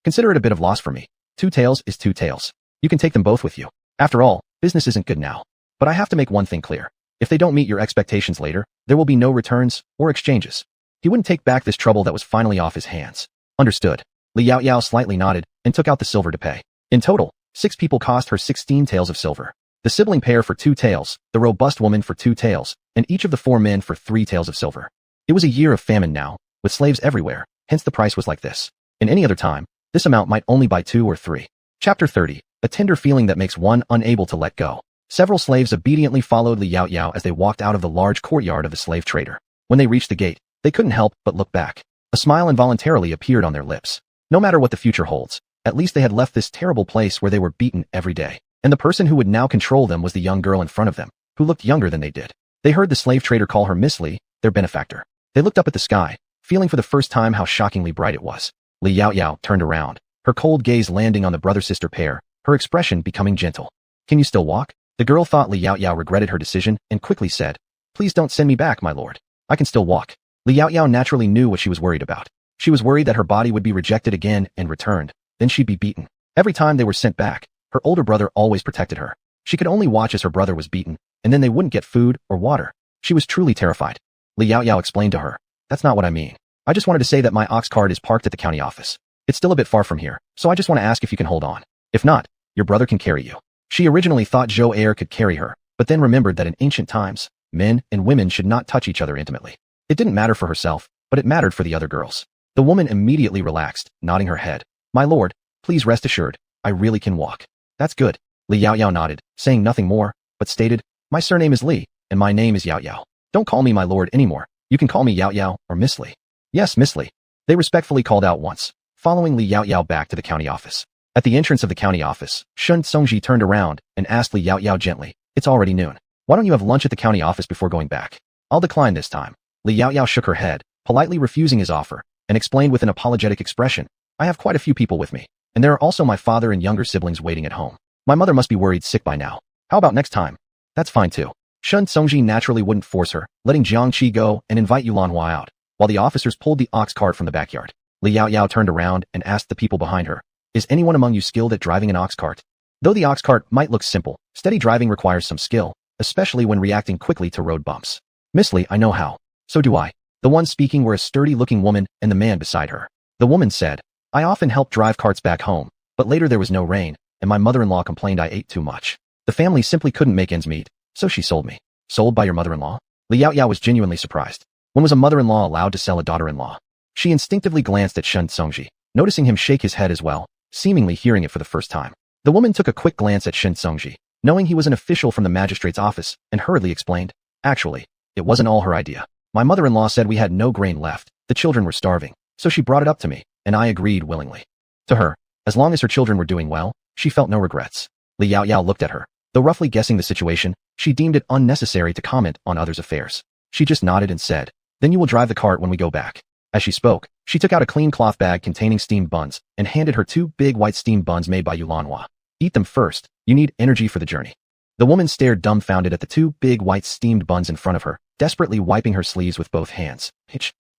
Consider it a bit of loss for me. 2 taels is 2 taels. You can take them both with you. After all, business isn't good now. But I have to make one thing clear. If they don't meet your expectations later, there will be no returns or exchanges. He wouldn't take back this trouble that was finally off his hands. Understood. Li Yao Yao slightly nodded and took out the silver to pay. In total, 6 people cost her 16 taels of silver. The sibling pair for 2 taels, the robust woman for 2 taels, and each of the 4 men for 3 taels of silver. It was a year of famine now, with slaves everywhere, hence the price was like this. In any other time, this amount might only buy 2 or 3. Chapter 30, a tender feeling that makes one unable to let go. Several slaves obediently followed Li Yaoyao as they walked out of the large courtyard of the slave trader. When they reached the gate, they couldn't help but look back. A smile involuntarily appeared on their lips. No matter what the future holds, at least they had left this terrible place where they were beaten every day. And the person who would now control them was the young girl in front of them, who looked younger than they did. They heard the slave trader call her Miss Li, their benefactor. They looked up at the sky, feeling for the first time how shockingly bright it was. Li Yaoyao turned around, her cold gaze landing on the brother-sister pair, her expression becoming gentle. Can you still walk? The girl thought Li Yaoyao regretted her decision and quickly said, Please don't send me back, my lord. I can still walk. Li Yaoyao naturally knew what she was worried about. She was worried that her body would be rejected again and returned. Then she'd be beaten. Every time they were sent back, her older brother always protected her. She could only watch as her brother was beaten, and then they wouldn't get food or water. She was truly terrified. Li Yaoyao explained to her, That's not what I mean. I just wanted to say that my ox cart is parked at the county office. It's still a bit far from here, so I just want to ask if you can hold on. If not, your brother can carry you. She originally thought Zhou Air could carry her, but then remembered that in ancient times, men and women should not touch each other intimately. It didn't matter for herself, but it mattered for the other girls. The woman immediately relaxed, nodding her head. My lord, please rest assured, I really can walk. That's good. Li Yaoyao nodded, saying nothing more, but stated, My surname is Li, and my name is Yaoyao. Don't call me my lord anymore. You can call me Yaoyao or Miss Li. Yes, Miss Li. They respectfully called out once, following Li Yaoyao back to the county office. At the entrance of the county office, Shun Songji turned around and asked Li Yaoyao gently, It's already noon. Why don't you have lunch at the county office before going back? I'll decline this time. Li Yaoyao shook her head, politely refusing his offer, and explained with an apologetic expression, I have quite a few people with me, and there are also my father and younger siblings waiting at home. My mother must be worried sick by now. How about next time? That's fine too. Shun Songji naturally wouldn't force her, letting Jiang Qi go and invite Yulanhua out, while the officers pulled the ox cart from the backyard. Li Yaoyao turned around and asked the people behind her, Is anyone among you skilled at driving an ox cart? Though the ox cart might look simple, steady driving requires some skill, especially when reacting quickly to road bumps. Miss Li, I know how. So do I. The ones speaking were a sturdy-looking woman and the man beside her. The woman said, I often helped drive carts back home, but later there was no rain, and my mother-in-law complained I ate too much. The family simply couldn't make ends meet, so she sold me. Sold by your mother-in-law? Li Yaoyao was genuinely surprised. When was a mother-in-law allowed to sell a daughter-in-law? She instinctively glanced at Shun Songji, noticing him shake his head as well, seemingly hearing it for the first time. The woman took a quick glance at Shun Songji, knowing he was an official from the magistrate's office, and hurriedly explained, Actually, it wasn't all her idea. My mother-in-law said we had no grain left, the children were starving, so she brought it up to me, and I agreed willingly. To her, as long as her children were doing well, she felt no regrets. Li Yaoyao looked at her. Though roughly guessing the situation, she deemed it unnecessary to comment on others' affairs. She just nodded and said, Then you will drive the cart when we go back. As she spoke, she took out a clean cloth bag containing steamed buns and handed her 2 big white steamed buns made by Yulanhua. Eat them first, you need energy for the journey. The woman stared dumbfounded at the 2 big white steamed buns in front of her, desperately wiping her sleeves with both hands.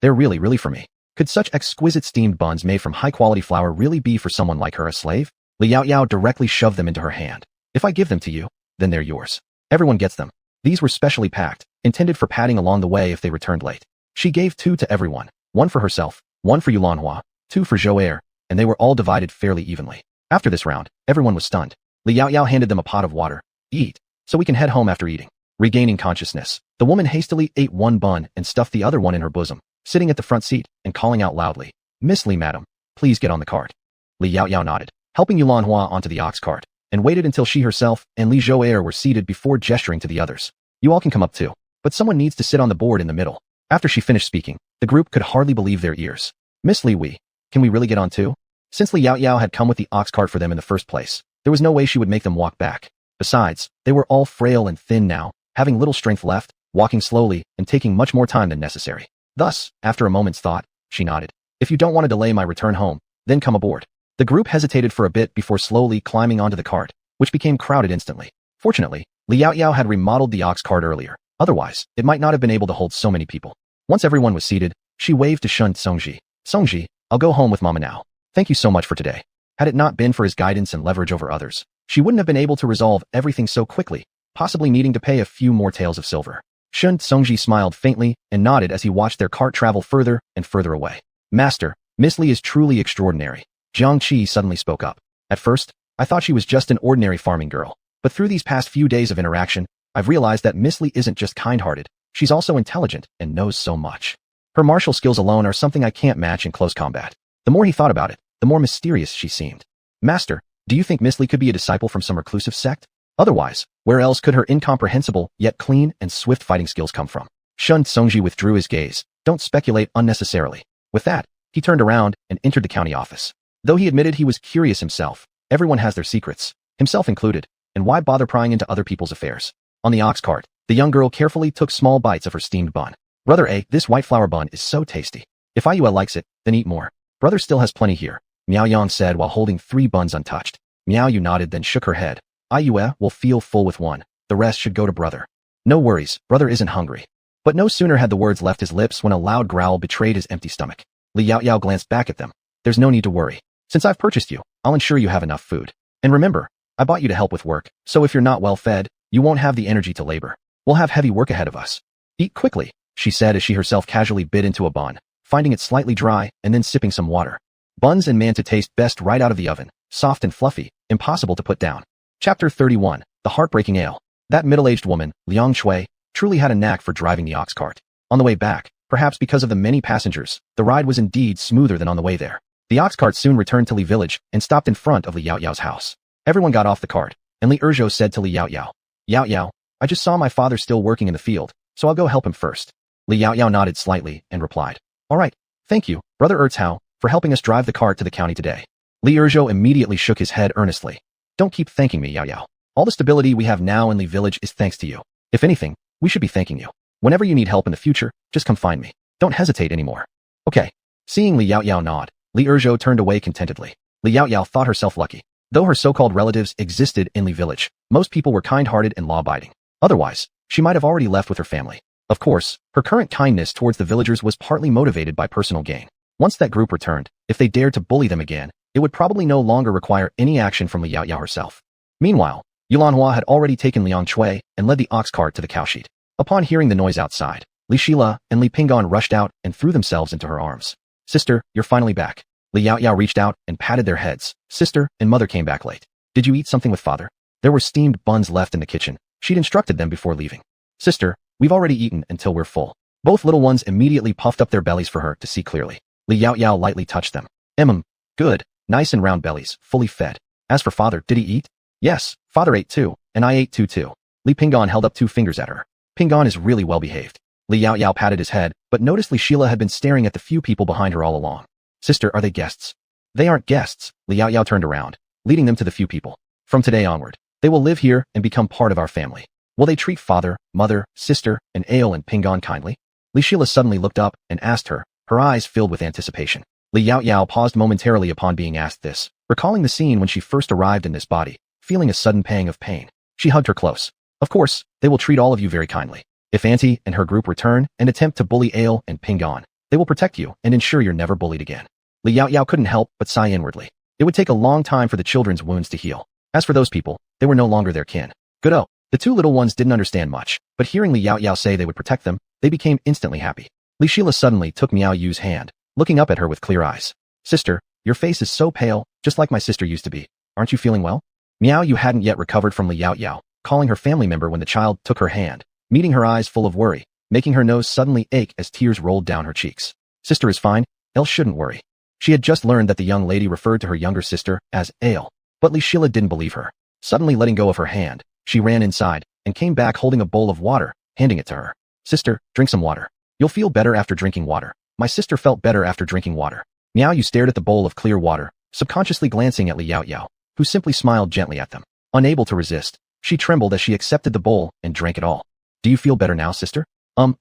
They're really for me. Could such exquisite steamed buns made from high-quality flour really be for someone like her a slave? Li Yaoyao directly shoved them into her hand. If I give them to you, then they're yours. Everyone gets them. These were specially packed, intended for padding along the way if they returned late. She gave 2 to everyone, 1 for herself, 1 for Yulanhua, 2 for Zhou Air, and they were all divided fairly evenly. After this round, everyone was stunned. Li Yaoyao handed them a pot of water. Eat, so we can head home after eating. Regaining consciousness, the woman hastily ate 1 bun and stuffed the other one in her bosom, sitting at the front seat and calling out loudly, Miss Li, madam, please get on the cart. Li Yaoyao nodded, helping Yulanhua onto the ox cart, and waited until she herself and Li Zhou Air were seated before gesturing to the others. You all can come up too, but someone needs to sit on the board in the middle. After she finished speaking, the group could hardly believe their ears. Miss Li, can we really get on too? Since Li Yaoyao had come with the ox cart for them in the first place, there was no way she would make them walk back. Besides, they were all frail and thin now, having little strength left, walking slowly, and taking much more time than necessary. Thus, after a moment's thought, she nodded. If you don't want to delay my return home, then come aboard. The group hesitated for a bit before slowly climbing onto the cart, which became crowded instantly. Fortunately, Li Yaoyao had remodeled the ox cart earlier. Otherwise, it might not have been able to hold so many people. Once everyone was seated, she waved to Shun Songji. Songji, I'll go home with Mama now. Thank you so much for today. Had it not been for his guidance and leverage over others, she wouldn't have been able to resolve everything so quickly, possibly needing to pay a few more taels of silver. Shun Songji smiled faintly and nodded as he watched their cart travel further and further away. Master, Miss Li is truly extraordinary. Jiang Qi suddenly spoke up. At first, I thought she was just an ordinary farming girl, but through these past few days of interaction, I've realized that Miss Li isn't just kind-hearted, she's also intelligent and knows so much. Her martial skills alone are something I can't match in close combat. The more he thought about it, the more mysterious she seemed. Master, do you think Miss Li could be a disciple from some reclusive sect? Otherwise, where else could her incomprehensible, yet clean and swift fighting skills come from? Shun Tsungji withdrew his gaze. Don't speculate unnecessarily. With that, he turned around and entered the county office. Though he admitted he was curious himself, everyone has their secrets, himself included, and why bother prying into other people's affairs? On the ox cart, the young girl carefully took small bites of her steamed bun. Brother A, this white flour bun is so tasty. If Ayue likes it, then eat more. Brother still has plenty here, Miao Yang said while holding 3 buns untouched. Miao Yu nodded then shook her head. Ayue will feel full with one. The rest should go to brother. No worries, brother isn't hungry. But no sooner had the words left his lips when a loud growl betrayed his empty stomach. Li Yaoyao glanced back at them. There's no need to worry. Since I've purchased you, I'll ensure you have enough food. And remember, I bought you to help with work, so if you're not well fed, you won't have the energy to labor. We'll have heavy work ahead of us. Eat quickly, she said as she herself casually bit into a bun, finding it slightly dry and then sipping some water. Buns and man to taste best right out of the oven, soft and fluffy, impossible to put down. Chapter 31, The Heartbreaking Ale. That middle-aged woman, Liang Shui, truly had a knack for driving the ox cart. On the way back, perhaps because of the many passengers, the ride was indeed smoother than on the way there. The ox cart soon returned to Li village and stopped in front of Li Yaoyao's house. Everyone got off the cart, and Li Erzhou said to Li Yaoyao, Yaoyao, I just saw my father still working in the field, so I'll go help him first. Li Yaoyao nodded slightly and replied, all right, thank you, Brother Erzhou, for helping us drive the cart to the county today. Li Erzhou immediately shook his head earnestly. Don't keep thanking me, Yaoyao. All the stability we have now in Li village is thanks to you. If anything, we should be thanking you. Whenever you need help in the future, just come find me. Don't hesitate anymore. Okay. Seeing Li Yaoyao nod, Li Erzhou turned away contentedly. Li Yaoyao thought herself lucky. Though her so-called relatives existed in Li village, most people were kind-hearted and law-abiding. Otherwise, she might have already left with her family. Of course, her current kindness towards the villagers was partly motivated by personal gain. Once that group returned, if they dared to bully them again, it would probably no longer require any action from Li Yaoyao herself. Meanwhile, Yulanhua had already taken Liang Shui and led the ox cart to the cowshed. Upon hearing the noise outside, Li Shila and Li Pingon rushed out and threw themselves into her arms. Sister, you're finally back. Li Yaoyao reached out and patted their heads. Sister and mother came back late. Did you eat something with father? There were steamed buns left in the kitchen. She'd instructed them before leaving. Sister, we've already eaten until we're full. Both little ones immediately puffed up their bellies for her to see clearly. Li Yaoyao lightly touched them. Good, nice and round bellies, fully fed. As for father, did he eat? Yes, father ate too, and I ate too. Li Pingon held up 2 fingers at her. Pingon is really well behaved. Li Yaoyao patted his head, but noticed Li Shila had been staring at the few people behind her all along. Sister, are they guests? They aren't guests. Li Yaoyao turned around, leading them to the few people. From today onward, they will live here and become part of our family. Will they treat father, mother, sister, and Ale and Pingon kindly? Li Shila suddenly looked up and asked her, her eyes filled with anticipation. Li Yaoyao paused momentarily upon being asked this, recalling the scene when she first arrived in this body, feeling a sudden pang of pain. She hugged her close. Of course, they will treat all of you very kindly. If Auntie and her group return and attempt to bully Ale and Pingon, they will protect you and ensure you're never bullied again. Li Yaoyao couldn't help but sigh inwardly. It would take a long time for the children's wounds to heal. As for those people, they were no longer their kin. Good oh. The 2 little ones didn't understand much, but hearing Li Yaoyao say they would protect them, they became instantly happy. Li Shila suddenly took Miao Yu's hand, looking up at her with clear eyes. Sister, your face is so pale, just like my sister used to be. Aren't you feeling well? Miao Yu hadn't yet recovered from Li Yaoyao, calling her family member when the child took her hand, meeting her eyes full of worry, making her nose suddenly ache as tears rolled down her cheeks. Sister is fine, Elle shouldn't worry. She had just learned that the young lady referred to her younger sister as Ale, but Li Shila didn't believe her. Suddenly letting go of her hand, she ran inside and came back holding a bowl of water, handing it to her. Sister, drink some water. You'll feel better after drinking water. My sister felt better after drinking water. Miao Yu stared at the bowl of clear water, subconsciously glancing at Li Yaoyao, who simply smiled gently at them. Unable to resist, she trembled as she accepted the bowl and drank it all. Do you feel better now, sister?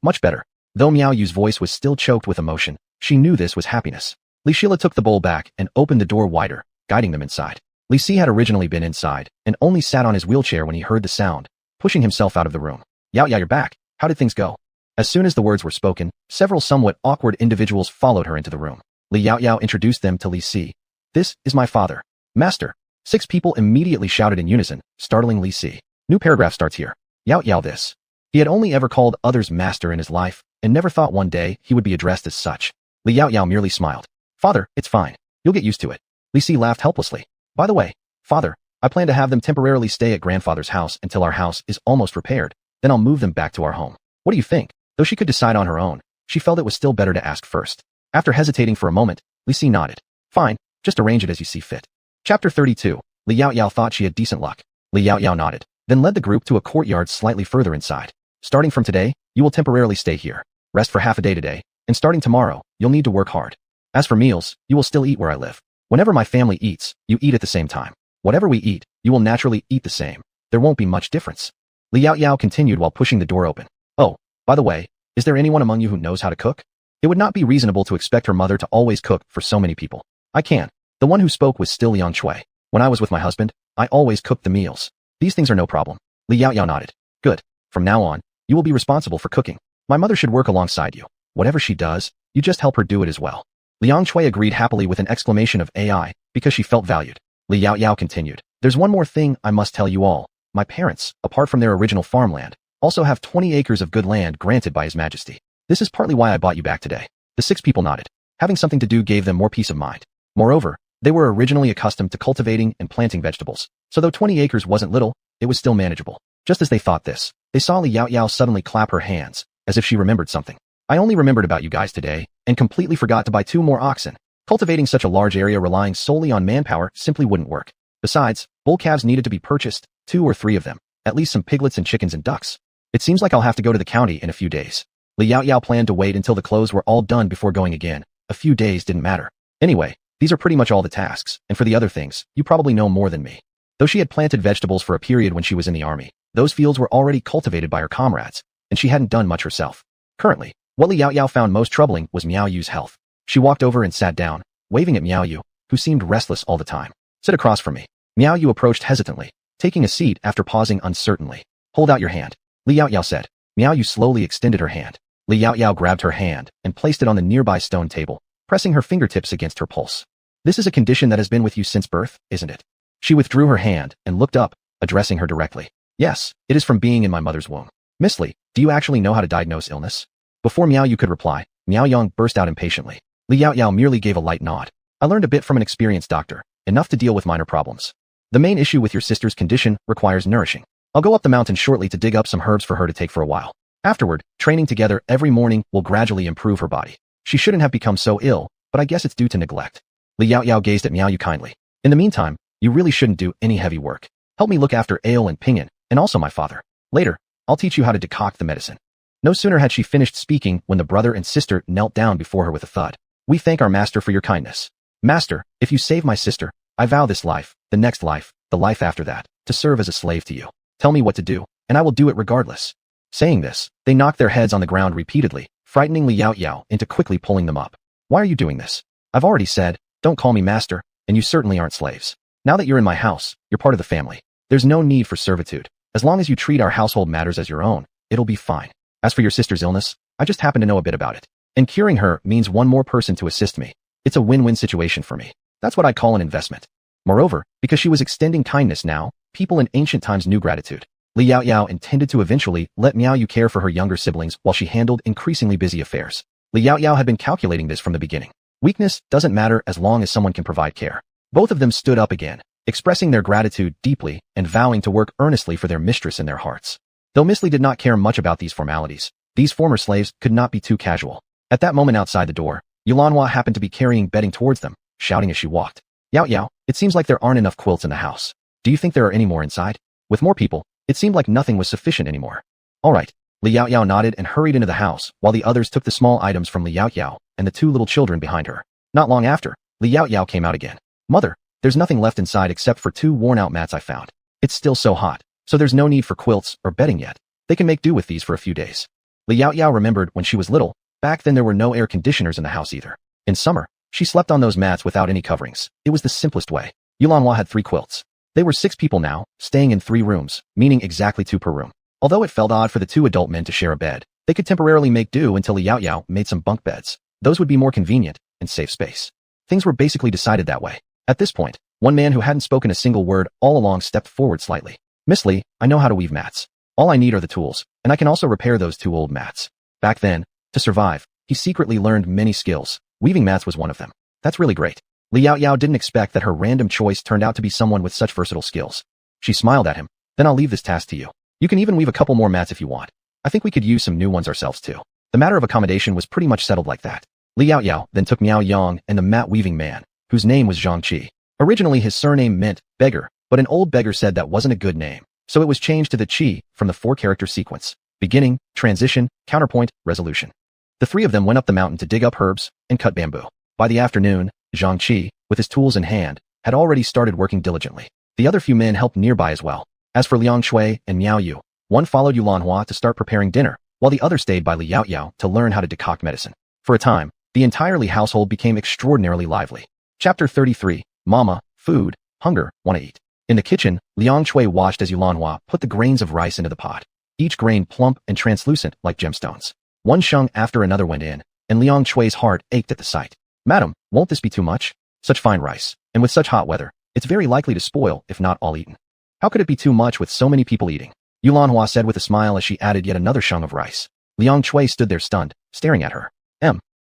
Much better. Though Miao Yu's voice was still choked with emotion, she knew this was happiness. Li Shila took the bowl back and opened the door wider, guiding them inside. Li Si had originally been inside and only sat on his wheelchair when he heard the sound, pushing himself out of the room. Yaoyao, you're back. How did things go? As soon as the words were spoken, several somewhat awkward individuals followed her into the room. Li Yaoyao introduced them to Li Si. This is my father. Master. 6 people immediately shouted in unison, startling Li Si. New paragraph starts here. Yaoyao this. He had only ever called others master in his life, and never thought one day he would be addressed as such. Li Yaoyao merely smiled. Father, it's fine. You'll get used to it. Li Si laughed helplessly. By the way, father, I plan to have them temporarily stay at grandfather's house until our house is almost repaired. Then I'll move them back to our home. What do you think? Though she could decide on her own, she felt it was still better to ask first. After hesitating for a moment, Li Si nodded. Fine, just arrange it as you see fit. Chapter 32. Li Yaoyao thought she had decent luck. Li Yaoyao nodded. then led the group to a courtyard slightly further inside. Starting from today, you will temporarily stay here. Rest for half a day today, and starting tomorrow, you'll need to work hard. As for meals, you will still eat where I live. Whenever my family eats, you eat at the same time. Whatever we eat, you will naturally eat the same. There won't be much difference. Liao Yao continued while pushing the door open. Oh, by the way, is there anyone among you who knows how to cook? It would not be reasonable to expect her mother to always cook for so many people. I can. The one who spoke was still Liang Shui. When I was with my husband, I always cooked the meals. These things are no problem. Liao Yao nodded. Good. From now on, you will be responsible for cooking. My mother should work alongside you. Whatever she does, you just help her do it as well. Liang Shui agreed happily with an exclamation of AI, because she felt valued. Liao Yao continued. There's one more thing I must tell you all. My parents, apart from their original farmland, also have 20 acres of good land granted by His Majesty. This is partly why I bought you back today. The 6 people nodded. Having something to do gave them more peace of mind. Moreover, they were originally accustomed to cultivating and planting vegetables, so though 20 acres wasn't little, it was still manageable. Just as they thought this, they saw Liao Yao suddenly clap her hands, as if she remembered something. I only remembered about you guys today, and completely forgot to buy 2 more oxen. Cultivating such a large area relying solely on manpower simply wouldn't work. Besides, bull calves needed to be purchased, 2 or 3 of them, at least some piglets and chickens and ducks. It seems like I'll have to go to the county in a few days. Liao Yao planned to wait until the clothes were all done before going again. A few days didn't matter. Anyway, these are pretty much all the tasks, and for the other things, you probably know more than me. Though she had planted vegetables for a period when she was in the army, those fields were already cultivated by her comrades, and she hadn't done much herself. Currently, what Liao Yao found most troubling was Miao Yu's health. She walked over and sat down, waving at Miao Yu, who seemed restless all the time. Sit across from me. Miao Yu approached hesitantly, taking a seat after pausing uncertainly. Hold out your hand, Liao Yao said. Miao Yu slowly extended her hand. Liao Yao grabbed her hand and placed it on the nearby stone table, pressing her fingertips against her pulse. This is a condition that has been with you since birth, isn't it? She withdrew her hand and looked up, addressing her directly. Yes, it is from being in my mother's womb. Miss Li, do you actually know how to diagnose illness? Before Miao Yu could reply, Miao Yang burst out impatiently. Liao Yao merely gave a light nod. I learned a bit from an experienced doctor, enough to deal with minor problems. The main issue with your sister's condition requires nourishing. I'll go up the mountain shortly to dig up some herbs for her to take for a while. Afterward, training together every morning will gradually improve her body. She shouldn't have become so ill, but I guess it's due to neglect. Liao Yao gazed at Miao Yu kindly. In the meantime, you really shouldn't do any heavy work. Help me look after Ale and Pinyin, and also my father. Later, I'll teach you how to decoct the medicine. No sooner had she finished speaking when the brother and sister knelt down before her with a thud. We thank our master for your kindness. Master, if you save my sister, I vow this life, the next life, the life after that, to serve as a slave to you. Tell me what to do, and I will do it regardless. Saying this, they knocked their heads on the ground repeatedly, frightening Liao Yao into quickly pulling them up. Why are you doing this? I've already said, don't call me master, and you certainly aren't slaves. Now that you're in my house, you're part of the family. There's no need for servitude. As long as you treat our household matters as your own, it'll be fine. As for your sister's illness, I just happen to know a bit about it. And curing her means one more person to assist me. It's a win-win situation for me. That's what I call an investment. Moreover, because she was extending kindness now, people in ancient times knew gratitude. Liao Yao intended to eventually let Miao Yu care for her younger siblings while she handled increasingly busy affairs. Liao Yao had been calculating this from the beginning. Weakness doesn't matter as long as someone can provide care. Both of them stood up again, expressing their gratitude deeply and vowing to work earnestly for their mistress in their hearts. Though Miss Li did not care much about these formalities, these former slaves could not be too casual. At that moment outside the door, Yulanhua happened to be carrying bedding towards them, shouting as she walked. Yao Yao, it seems like there aren't enough quilts in the house. Do you think there are any more inside? With more people, it seemed like nothing was sufficient anymore. All right. Liao Yao nodded and hurried into the house, while the others took the small items from Liao Yao and the 2 little children behind her. Not long after, Liao Yao came out again. Mother, there's nothing left inside except for 2 worn-out mats I found. It's still so hot, so there's no need for quilts or bedding yet. They can make do with these for a few days. Liao Yao remembered when she was little, back then there were no air conditioners in the house either. In summer, she slept on those mats without any coverings. It was the simplest way. Yulanhua had 3 quilts. They were 6 people now, staying in 3 rooms, meaning exactly 2 per room. Although it felt odd for the 2 adult men to share a bed, they could temporarily make do until Liao Yao made some bunk beds. Those would be more convenient and save space. Things were basically decided that way. At this point, one man who hadn't spoken a single word all along stepped forward slightly. Miss Li, I know how to weave mats. All I need are the tools, and I can also repair those 2 old mats. Back then, to survive, he secretly learned many skills. Weaving mats was one of them. That's really great. Liao Yao didn't expect that her random choice turned out to be someone with such versatile skills. She smiled at him. Then I'll leave this task to you. You can even weave a couple more mats if you want. I think we could use some new ones ourselves too. The matter of accommodation was pretty much settled like that. Liao Yao then took Miao Yang and the mat-weaving man, whose name was Zhang Qi. Originally his surname meant beggar, but an old beggar said that wasn't a good name, so it was changed to the qi from the 4-character sequence: beginning, transition, counterpoint, resolution. The 3 of them went up the mountain to dig up herbs and cut bamboo. By the afternoon, Zhang Qi, with his tools in hand, had already started working diligently. The other few men helped nearby as well. As for Liang Shui and Miao Yu, one followed Yulanhua to start preparing dinner, while the other stayed by Li Yaoyao to learn how to decoct medicine. For a time, the entire Li household became extraordinarily lively. Chapter 33, Mama, Food, Hunger, Wanna Eat. In the kitchen, Liang Shui watched as Yulanhua put the grains of rice into the pot, each grain plump and translucent like gemstones. One sheng after another went in, and Liang Shui's heart ached at the sight. Madam, won't this be too much? Such fine rice, and with such hot weather, it's very likely to spoil if not all eaten. How could it be too much with so many people eating? Yulanhua said with a smile as she added yet another sheng of rice. Liang Shui stood there stunned, staring at her.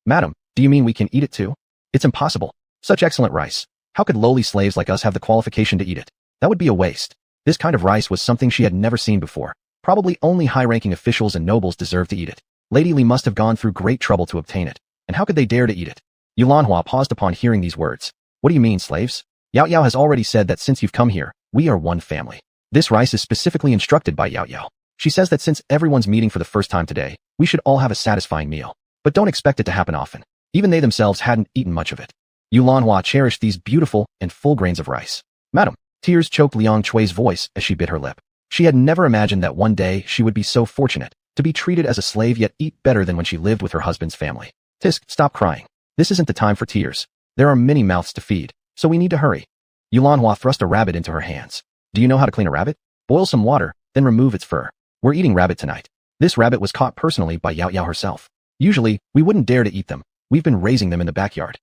Madam, do you mean we can eat it too? It's impossible. Such excellent rice. How could lowly slaves like us have the qualification to eat it? That would be a waste. This kind of rice was something she had never seen before. Probably only high-ranking officials and nobles deserved to eat it. Lady Li must have gone through great trouble to obtain it. And how could they dare to eat it? Yulanhua paused upon hearing these words. What do you mean, slaves? Yao Yao has already said that since you've come here, we are one family. This rice is specifically instructed by Yao Yao. She says that since everyone's meeting for the first time today, we should all have a satisfying meal. But don't expect it to happen often. Even they themselves hadn't eaten much of it. Yulanhua cherished these beautiful and full grains of rice. Madam, tears choked Liang Shui's voice as she bit her lip. She had never imagined that one day she would be so fortunate to be treated as a slave yet eat better than when she lived with her husband's family. Tisk, stop crying. This isn't the time for tears. There are many mouths to feed, so we need to hurry. Yulanhua thrust a rabbit into her hands. Do you know how to clean a rabbit? Boil some water, then remove its fur. We're eating rabbit tonight. This rabbit was caught personally by Yao Yao herself. Usually, we wouldn't dare to eat them. We've been raising them in the backyard.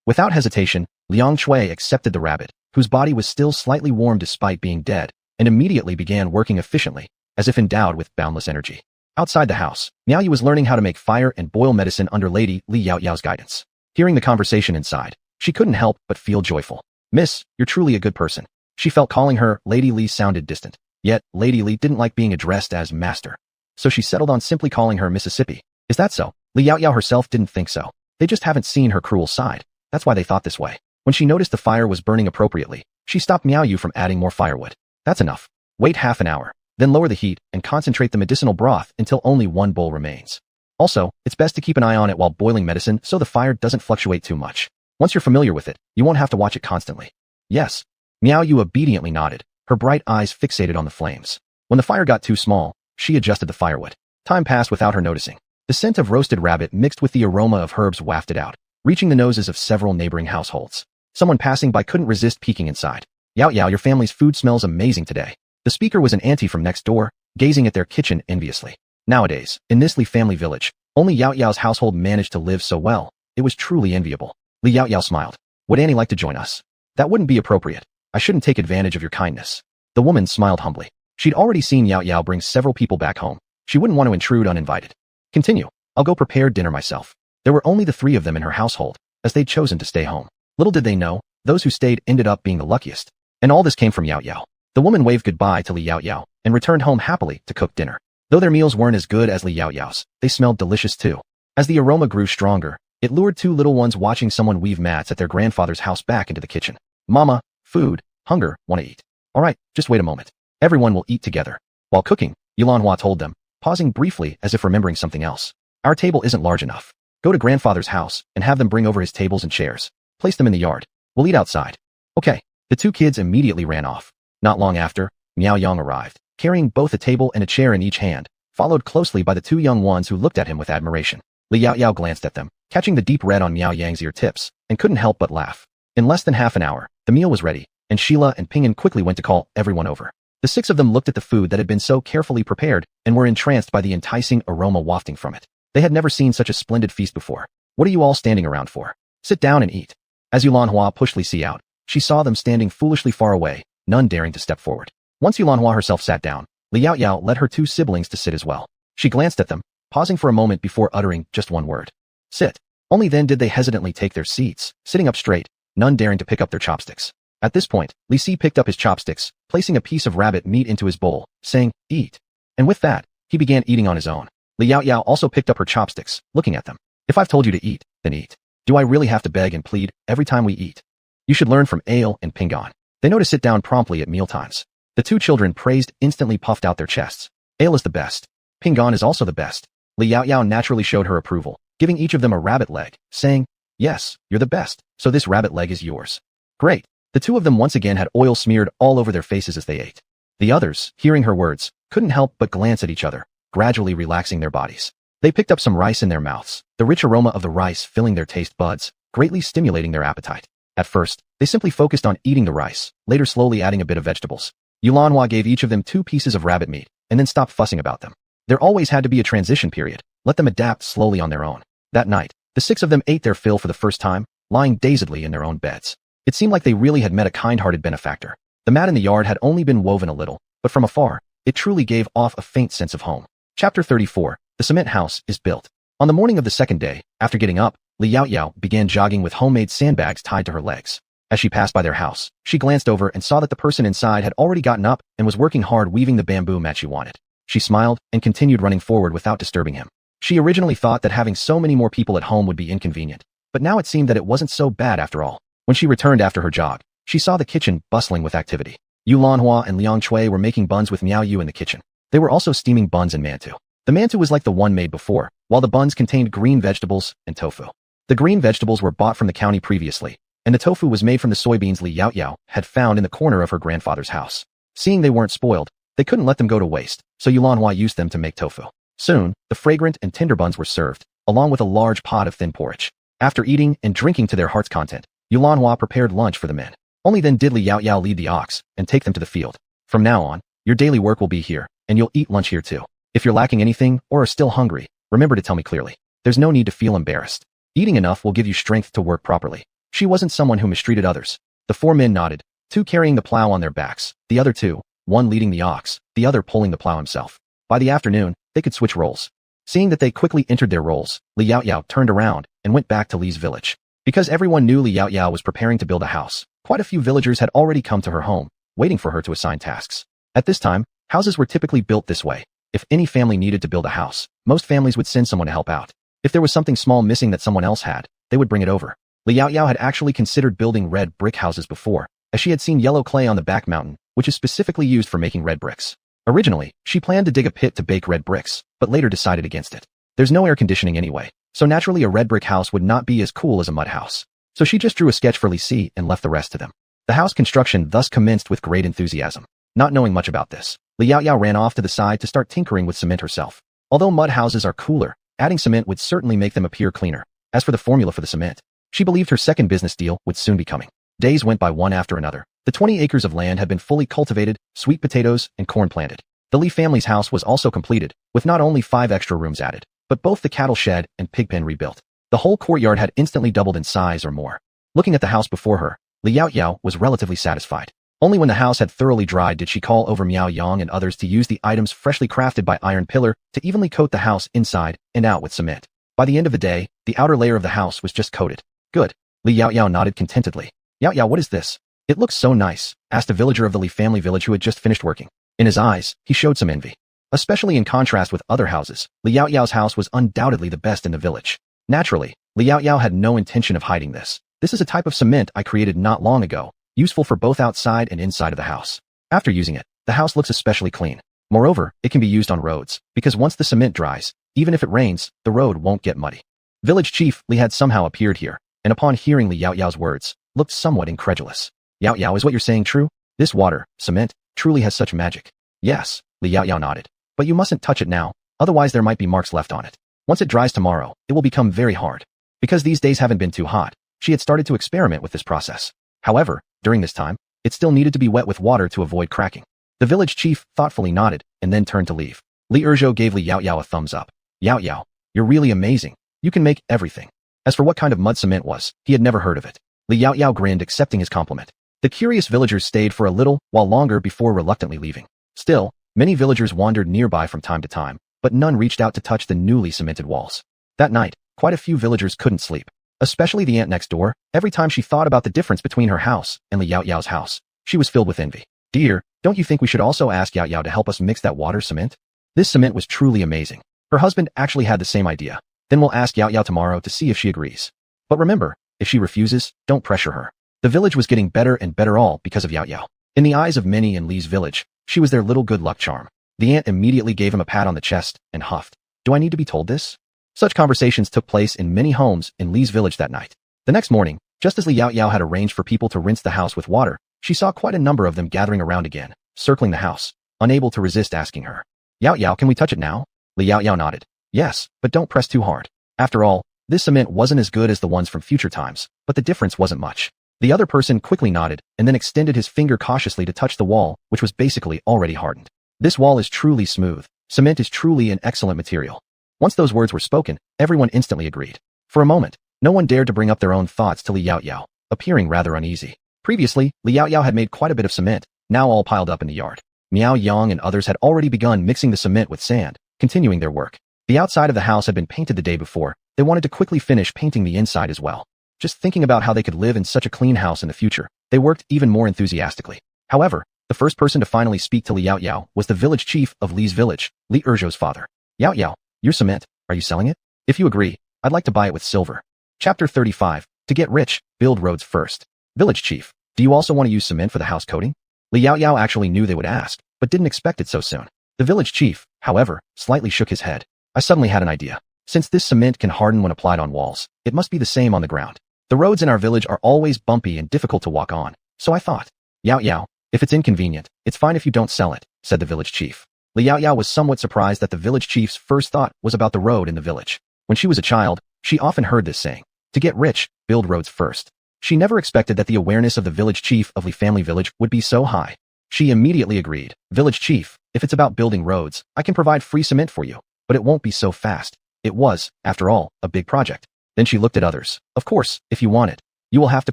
Without hesitation, Liang Shui accepted the rabbit, whose body was still slightly warm despite being dead, and immediately began working efficiently, as if endowed with boundless energy. Outside the house, Miao Yu was learning how to make fire and boil medicine under Lady Li Yao Yao's guidance. Hearing the conversation inside, she couldn't help but feel joyful. Miss, you're truly a good person. She felt calling her Lady Li sounded distant. Yet, Lady Li didn't like being addressed as master. So she settled on simply calling her Mississippi. Is that so? Li Yao Yao herself didn't think so. They just haven't seen her cruel side. That's why they thought this way. When she noticed the fire was burning appropriately, she stopped Miao Yu from adding more firewood. That's enough. Wait half an hour, then lower the heat and concentrate the medicinal broth until only one bowl remains. Also, it's best to keep an eye on it while boiling medicine so the fire doesn't fluctuate too much. Once you're familiar with it, you won't have to watch it constantly. Yes. Miao Yu obediently nodded, her bright eyes fixated on the flames. When the fire got too small, she adjusted the firewood. Time passed without her noticing. The scent of roasted rabbit mixed with the aroma of herbs wafted out, reaching the noses of several neighboring households. Someone passing by couldn't resist peeking inside. Yao Yao, your family's food smells amazing today. The speaker was an auntie from next door, gazing at their kitchen enviously. Nowadays, in this Li family village, only Yao Yao's household managed to live so well. It was truly enviable. Li Yao Yao smiled. Would Annie like to join us? That wouldn't be appropriate. I shouldn't take advantage of your kindness. The woman smiled humbly. She'd already seen Yao Yao bring several people back home. She wouldn't want to intrude uninvited. Continue. I'll go prepare dinner myself. There were only the 3 of them in her household, as they'd chosen to stay home. Little did they know, those who stayed ended up being the luckiest. And all this came from Yao Yao. The woman waved goodbye to Li Yao Yao and returned home happily to cook dinner. Though their meals weren't as good as Li Yao Yao's, they smelled delicious too. As the aroma grew stronger, it lured 2 little ones watching someone weave mats at their grandfather's house back into the kitchen. Mama, food, hunger, wanna eat. All right, just wait a moment. Everyone will eat together. While cooking, Yulanhua told them, pausing briefly as if remembering something else. Our table isn't large enough. Go to grandfather's house and have them bring over his tables and chairs. Place them in the yard. We'll eat outside. Okay. The 2 kids immediately ran off. Not long after, Miao Yang arrived, carrying both a table and a chair in each hand, followed closely by the 2 young ones who looked at him with admiration. Li Yao Yao glanced at them, catching the deep red on Miao Yang's ear tips, and couldn't help but laugh. In less than half an hour, the meal was ready, and Sheila and Ping'an quickly went to call everyone over. The 6 of them looked at the food that had been so carefully prepared and were entranced by the enticing aroma wafting from it. They had never seen such a splendid feast before. What are you all standing around for? Sit down and eat. As Yulanhua pushed Li Si out, she saw them standing foolishly far away, none daring to step forward. Once Yulanhua herself sat down, Li Yao Yao led her 2 siblings to sit as well. She glanced at them, pausing for a moment before uttering just one word. Sit. Only then did they hesitantly take their seats, sitting up straight, none daring to pick up their chopsticks. At this point, Li Si picked up his chopsticks, placing a piece of rabbit meat into his bowl, saying, eat. And with that, he began eating on his own. Li Yao Yao also picked up her chopsticks, looking at them. If I've told you to eat, then eat. Do I really have to beg and plead every time we eat? You should learn from Ale and Ping'an. They know to sit down promptly at mealtimes. The two children praised instantly puffed out their chests. Ale is the best. Pingon is also the best. Li Yaoyao naturally showed her approval, giving each of them a rabbit leg, saying, yes, you're the best, so this rabbit leg is yours. Great. The two of them once again had oil smeared all over their faces as they ate. The others, hearing her words, couldn't help but glance at each other, gradually relaxing their bodies. They picked up some rice in their mouths, the rich aroma of the rice filling their taste buds, greatly stimulating their appetite. At first, they simply focused on eating the rice, later slowly adding a bit of vegetables. Yulanhua gave each of them 2 pieces of rabbit meat, and then stopped fussing about them. There always had to be a transition period. Let them adapt slowly on their own. That night, the 6 of them ate their fill for the first time, lying dazedly in their own beds. It seemed like they really had met a kind-hearted benefactor. The mat in the yard had only been woven a little, but from afar, it truly gave off a faint sense of home. Chapter 34. The cement house is built. On the morning of the second day, after getting up, Li Yaoyao began jogging with homemade sandbags tied to her legs. As she passed by their house, she glanced over and saw that the person inside had already gotten up and was working hard weaving the bamboo mat she wanted. She smiled and continued running forward without disturbing him. She originally thought that having so many more people at home would be inconvenient, but now it seemed that it wasn't so bad after all. When she returned after her jog, she saw the kitchen bustling with activity. Yulanhua and Liang Chui were making buns with Miao Yu in the kitchen. They were also steaming buns and mantou. The mantou was like the one made before, while the buns contained green vegetables and tofu. The green vegetables were bought from the county previously, and the tofu was made from the soybeans Li Yaoyao had found in the corner of her grandfather's house. Seeing they weren't spoiled, they couldn't let them go to waste, so Yulanhua used them to make tofu. Soon, the fragrant and tender buns were served, along with a large pot of thin porridge. After eating and drinking to their heart's content, Yulanhua prepared lunch for the men. Only then did Li Yaoyao lead the ox and take them to the field. From now on, your daily work will be here, and you'll eat lunch here too. If you're lacking anything or are still hungry, remember to tell me clearly. There's no need to feel embarrassed. Eating enough will give you strength to work properly. She wasn't someone who mistreated others. The 4 men nodded, 2 carrying the plow on their backs, the other 2, one leading the ox, the other pulling the plow himself. By the afternoon, they could switch roles. Seeing that they quickly entered their roles, Li Yaoyao turned around and went back to Li's village. Because everyone knew Li Yaoyao was preparing to build a house, quite a few villagers had already come to her home, waiting for her to assign tasks. At this time, houses were typically built this way. If any family needed to build a house, most families would send someone to help out. If there was something small missing that someone else had, they would bring it over. Li Yaoyao had actually considered building red brick houses before, as she had seen yellow clay on the back mountain, which is specifically used for making red bricks. Originally, she planned to dig a pit to bake red bricks, but later decided against it. There's no air conditioning anyway, so naturally a red brick house would not be as cool as a mud house. So she just drew a sketch for Li Si and left the rest to them. The house construction thus commenced with great enthusiasm. Not knowing much about this, Li Yaoyao ran off to the side to start tinkering with cement herself. Although mud houses are cooler, adding cement would certainly make them appear cleaner. As for the formula for the cement, she believed her second business deal would soon be coming. Days went by one after another. The 20 acres of land had been fully cultivated, sweet potatoes and corn planted. The Li family's house was also completed, with not only 5 extra rooms added, but both the cattle shed and pig pen rebuilt. The whole courtyard had instantly doubled in size or more. Looking at the house before her, Li Yaoyao was relatively satisfied. Only when the house had thoroughly dried did she call over Miao Yang and others to use the items freshly crafted by Iron Pillar to evenly coat the house inside and out with cement. By the end of the day, the outer layer of the house was just coated. Good. Li Yaoyao nodded contentedly. Yaoyao, what is this? It looks so nice, asked a villager of the Li family village who had just finished working. In his eyes, he showed some envy. Especially in contrast with other houses, Li Yaoyao's house was undoubtedly the best in the village. Naturally, Li Yaoyao had no intention of hiding this. This is a type of cement I created not long ago, useful for both outside and inside of the house. After using it, the house looks especially clean. Moreover, it can be used on roads, because once the cement dries, even if it rains, the road won't get muddy. Village Chief Li had somehow appeared here, and upon hearing Li Yaoyao's words, looked somewhat incredulous. Yaoyao, is what you're saying true? This water, cement, truly has such magic. Yes, Li Yaoyao nodded. But you mustn't touch it now, otherwise there might be marks left on it. Once it dries tomorrow, it will become very hard. Because these days haven't been too hot, she had started to experiment with this process. However, during this time, it still needed to be wet with water to avoid cracking. The village chief thoughtfully nodded and then turned to leave. Li Erzhou gave Li Yaoyao a thumbs up. Yaoyao, you're really amazing. You can make everything. As for what kind of mud cement was, he had never heard of it. Li Yaoyao grinned, accepting his compliment. The curious villagers stayed for a little while longer before reluctantly leaving. Still, many villagers wandered nearby from time to time, but none reached out to touch the newly cemented walls. That night, quite a few villagers couldn't sleep. Especially the aunt next door. Every time she thought about the difference between her house and Li Yaoyao's house, she was filled with envy. Dear, don't you think we should also ask Yaoyao to help us mix that water cement? This cement was truly amazing. Her husband actually had the same idea. Then we'll ask Yaoyao tomorrow to see if she agrees. But remember, if she refuses, don't pressure her. The village was getting better and better all because of Yaoyao. In the eyes of many in Lee's village, she was their little good luck charm. The aunt immediately gave him a pat on the chest and huffed. Do I need to be told this? Such conversations took place in many homes in Lee's village that night. The next morning, just as Li Yaoyao had arranged for people to rinse the house with water, she saw quite a number of them gathering around again, circling the house, unable to resist asking her. Yaoyao, can we touch it now? Li Yaoyao nodded. Yes, but don't press too hard. After all, this cement wasn't as good as the ones from future times, but the difference wasn't much. The other person quickly nodded and then extended his finger cautiously to touch the wall, which was basically already hardened. This wall is truly smooth. Cement is truly an excellent material. Once those words were spoken, everyone instantly agreed. For a moment, no one dared to bring up their own thoughts to Li Yaoyao, appearing rather uneasy. Previously, Li Yaoyao had made quite a bit of cement, now all piled up in the yard. Miao Yang and others had already begun mixing the cement with sand, continuing their work. The outside of the house had been painted the day before. They wanted to quickly finish painting the inside as well. Just thinking about how they could live in such a clean house in the future, they worked even more enthusiastically. However, the first person to finally speak to Li Yaoyao was the village chief of Li's village, Li Erzhou's father. Yaoyao, your cement, are you selling it? If you agree, I'd like to buy it with silver. Chapter 35. To get rich, build roads first. Village chief, do you also want to use cement for the house coating? Li Yaoyao actually knew they would ask, but didn't expect it so soon. The village chief, however, slightly shook his head. I suddenly had an idea. Since this cement can harden when applied on walls, it must be the same on the ground. The roads in our village are always bumpy and difficult to walk on, so I thought. Yaoyao, if it's inconvenient, it's fine if you don't sell it, said the village chief. Li Yaoyao was somewhat surprised that the village chief's first thought was about the road in the village. When she was a child, she often heard this saying, to get rich, build roads first. She never expected that the awareness of the village chief of Li family village would be so high. She immediately agreed. Village chief, if it's about building roads, I can provide free cement for you, but it won't be so fast. It was, after all, a big project. Then she looked at others. Of course, if you want it, you will have to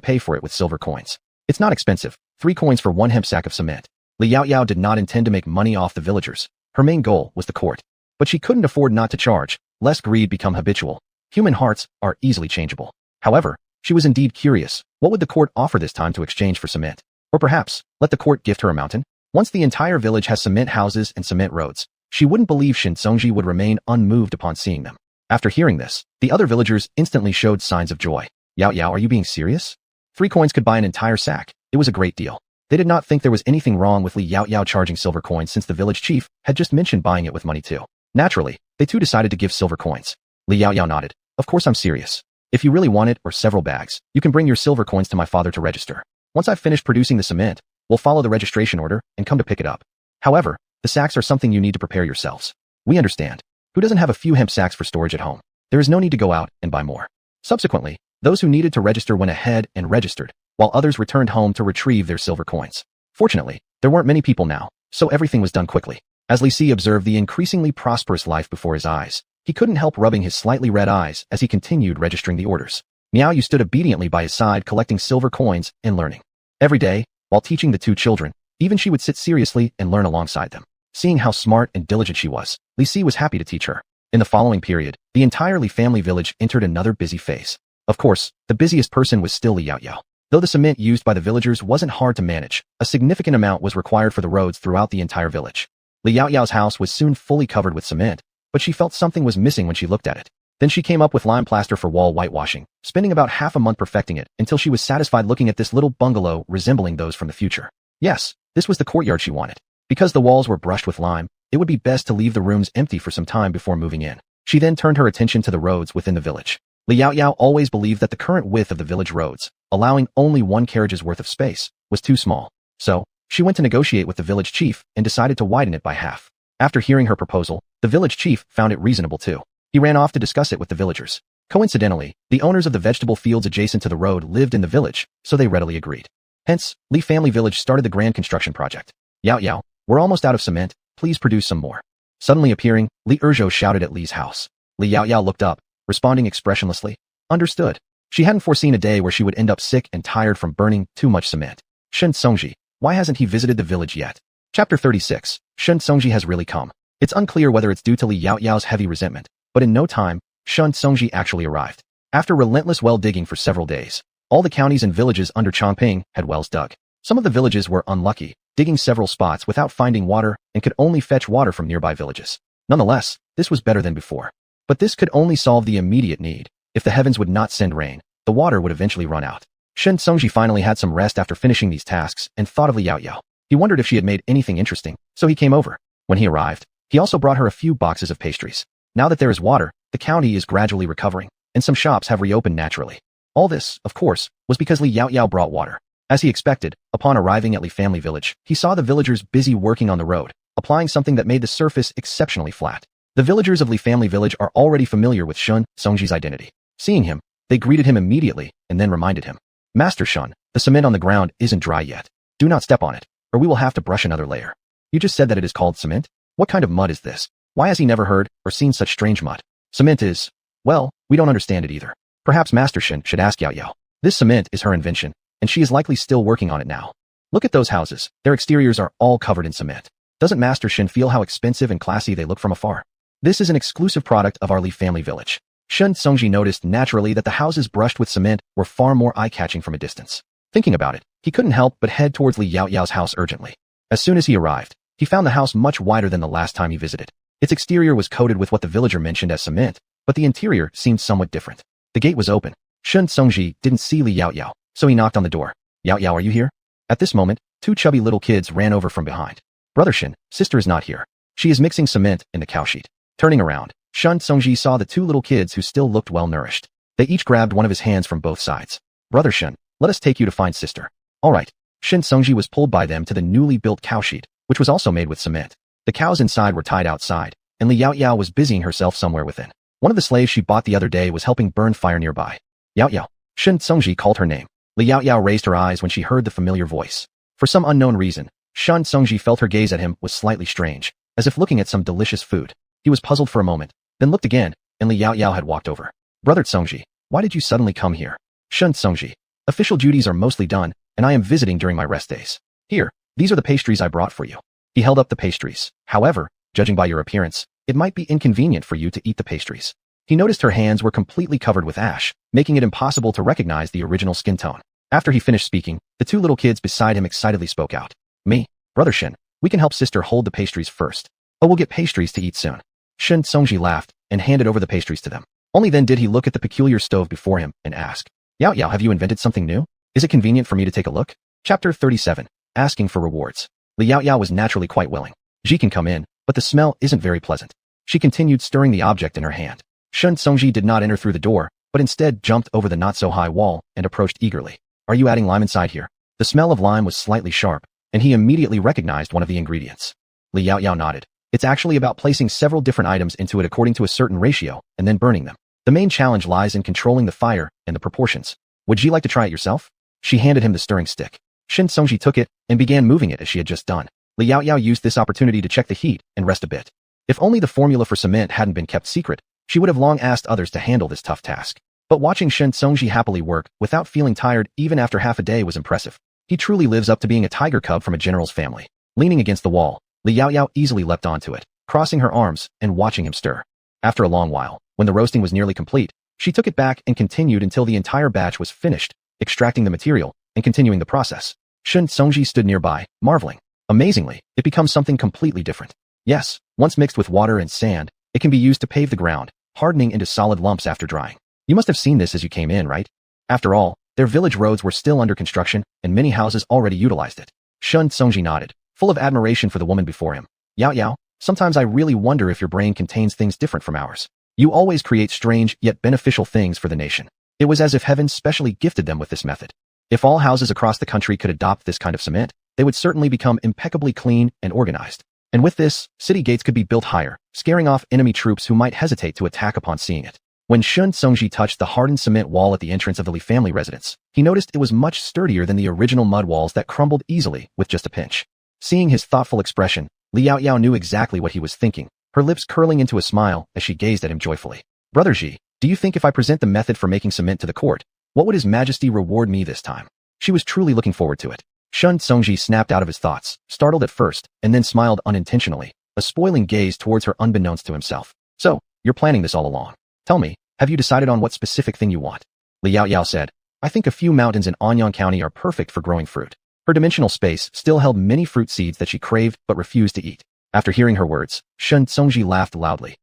pay for it with silver coins. It's not expensive, 3 coins for 1 hemp sack of cement. Li Yaoyao did not intend to make money off the villagers. Her main goal was the court. But she couldn't afford not to charge, lest greed become habitual. Human hearts are easily changeable. However, she was indeed curious. What would the court offer this time to exchange for cement? Or perhaps, let the court gift her a mountain? Once the entire village has cement houses and cement roads, she wouldn't believe Shin Songji would remain unmoved upon seeing them. After hearing this, the other villagers instantly showed signs of joy. Yaoyao, are you being serious? 3 coins could buy an entire sack. It was a great deal. They did not think there was anything wrong with Li Yaoyao charging silver coins since the village chief had just mentioned buying it with money too. Naturally, they too decided to give silver coins. Li Yaoyao nodded. Of course I'm serious. If you really want it or several bags, you can bring your silver coins to my father to register. Once I've finished producing the cement, we'll follow the registration order and come to pick it up. However, the sacks are something you need to prepare yourselves. We understand. Who doesn't have a few hemp sacks for storage at home? There is no need to go out and buy more. Subsequently, those who needed to register went ahead and registered, while others returned home to retrieve their silver coins. Fortunately, there weren't many people now, so everything was done quickly. As Li Si observed the increasingly prosperous life before his eyes, he couldn't help rubbing his slightly red eyes as he continued registering the orders. Miao Yu stood obediently by his side collecting silver coins and learning. Every day, while teaching the 2 children, even she would sit seriously and learn alongside them. Seeing how smart and diligent she was, Li Si was happy to teach her. In the following period, the entire Li family village entered another busy phase. Of course, the busiest person was still Li Yaoyao. Though the cement used by the villagers wasn't hard to manage, a significant amount was required for the roads throughout the entire village. Li Yaoyao's house was soon fully covered with cement, but she felt something was missing when she looked at it. Then she came up with lime plaster for wall whitewashing, spending about half a month perfecting it until she was satisfied looking at this little bungalow resembling those from the future. Yes, this was the courtyard she wanted. Because the walls were brushed with lime, it would be best to leave the rooms empty for some time before moving in. She then turned her attention to the roads within the village. Li Yaoyao always believed that the current width of the village roads, allowing only 1 carriage's worth of space, was too small. So, she went to negotiate with the village chief and decided to widen it by half. After hearing her proposal, the village chief found it reasonable too. He ran off to discuss it with the villagers. Coincidentally, the owners of the vegetable fields adjacent to the road lived in the village, so they readily agreed. Hence, Li family village started the grand construction project. Yaoyao, we're almost out of cement, please produce some more. Suddenly appearing, Li Erzhou shouted at Li's house. Li Yaoyao looked up, responding expressionlessly. Understood. She hadn't foreseen a day where she would end up sick and tired from burning too much cement. Shen Songji, why hasn't he visited the village yet? Chapter 36. Shen Songji has really come. It's unclear whether it's due to Li Yaoyao's heavy resentment, but in no time, Shen Songji actually arrived. After relentless well digging for several days, all the counties and villages under Chongping had wells dug. Some of the villages were unlucky, digging several spots without finding water and could only fetch water from nearby villages. Nonetheless, this was better than before. But this could only solve the immediate need. If the heavens would not send rain, the water would eventually run out. Shen Songji finally had some rest after finishing these tasks and thought of Li Yaoyao. He wondered if she had made anything interesting, so he came over. When he arrived, he also brought her a few boxes of pastries. Now that there is water, the county is gradually recovering, and some shops have reopened naturally. All this, of course, was because Li Yao brought water. As he expected, upon arriving at Li family village, he saw the villagers busy working on the road, applying something that made the surface exceptionally flat. The villagers of Li family village are already familiar with Shun Songji's identity. Seeing him, they greeted him immediately and then reminded him, "Master Shun, the cement on the ground isn't dry yet. Do not step on it, or we will have to brush another layer." "You just said that it is called cement? What kind of mud is this? Why has he never heard or seen such strange mud? Cement is, well, we don't understand it either. Perhaps Master Shun should ask Yao. This cement is her invention, and she is likely still working on it now. Look at those houses, their exteriors are all covered in cement. Doesn't Master Shun feel how expensive and classy they look from afar? This is an exclusive product of our Li family village." Shun Songji noticed naturally that the houses brushed with cement were far more eye-catching from a distance. Thinking about it, he couldn't help but head towards Li Yao's house urgently. As soon as he arrived, he found the house much wider than the last time he visited. Its exterior was coated with what the villager mentioned as cement, but the interior seemed somewhat different. The gate was open. Shun Songji didn't see Li Yao, so he knocked on the door. "Yao, are you here?" At this moment, two chubby little kids ran over from behind. "Brother Shun, sister is not here. She is mixing cement in the cow sheet." Turning around, Shun Songji saw the two little kids who still looked well-nourished. They each grabbed one of his hands from both sides. "Brother Shun, let us take you to find sister." "All right." Shun Songji was pulled by them to the newly built cow sheet, which was also made with cement. The cows inside were tied outside, and Li Yao was busying herself somewhere within. One of the slaves she bought the other day was helping burn fire nearby. "Yao." Shun Songji called her name. Li Yao raised her eyes when she heard the familiar voice. For some unknown reason, Shun Songji felt her gaze at him was slightly strange, as if looking at some delicious food. He was puzzled for a moment, then looked again, and Li Yao had walked over. "Brother Songji, why did you suddenly come here?" "Shun Songji, official duties are mostly done, and I am visiting during my rest days. Here, these are the pastries I brought for you." He held up the pastries. "However, judging by your appearance, it might be inconvenient for you to eat the pastries." He noticed her hands were completely covered with ash, making it impossible to recognize the original skin tone. After he finished speaking, the two little kids beside him excitedly spoke out. "Me, Brother Shun, we can help sister hold the pastries first. Oh, we'll get pastries to eat soon." Shun Songji laughed and handed over the pastries to them. Only then did he look at the peculiar stove before him and ask, "Yao, have you invented something new? Is it convenient for me to take a look?" Chapter 37. Asking for rewards. Li Yao was naturally quite willing. "Ji can come in, but the smell isn't very pleasant." She continued stirring the object in her hand. Shun Songji did not enter through the door, but instead jumped over the not-so-high wall and approached eagerly. "Are you adding lime inside here?" The smell of lime was slightly sharp, and he immediately recognized one of the ingredients. Li Yao nodded. "It's actually about placing several different items into it according to a certain ratio, and then burning them. The main challenge lies in controlling the fire and the proportions. Would you like to try it yourself?" She handed him the stirring stick. Shun Songji took it and began moving it as she had just done. Li Yao used this opportunity to check the heat and rest a bit. If only the formula for cement hadn't been kept secret, she would have long asked others to handle this tough task. But watching Shun Songji happily work without feeling tired even after half a day was impressive. He truly lives up to being a tiger cub from a general's family. Leaning against the wall, Li Yao easily leapt onto it, crossing her arms and watching him stir. After a long while, when the roasting was nearly complete, she took it back and continued until the entire batch was finished, extracting the material and continuing the process. Shun Songji stood nearby, marveling. Amazingly, it becomes something completely different. Yes, once mixed with water and sand, it can be used to pave the ground, hardening into solid lumps after drying. You must have seen this as you came in, right? After all, their village roads were still under construction, and many houses already utilized it. Shun Songji nodded, full of admiration for the woman before him. "Yao, sometimes I really wonder if your brain contains things different from ours. You always create strange yet beneficial things for the nation." It was as if heaven specially gifted them with this method. If all houses across the country could adopt this kind of cement, they would certainly become impeccably clean and organized. And with this, city gates could be built higher, scaring off enemy troops who might hesitate to attack upon seeing it. When Shun Songji touched the hardened cement wall at the entrance of the Li family residence, he noticed it was much sturdier than the original mud walls that crumbled easily with just a pinch. Seeing his thoughtful expression, Li Yao knew exactly what he was thinking, her lips curling into a smile as she gazed at him joyfully. "Brother Ji, do you think if I present the method for making cement to the court, what would His Majesty reward me this time?" She was truly looking forward to it. Shun Songji snapped out of his thoughts, startled at first, and then smiled unintentionally, a spoiling gaze towards her unbeknownst to himself. "So, you're planning this all along. Tell me, have you decided on what specific thing you want?" Li Yao said, "I think a few mountains in Anyang County are perfect for growing fruit." Her dimensional space still held many fruit seeds that she craved but refused to eat. After hearing her words, Shun Songji laughed loudly.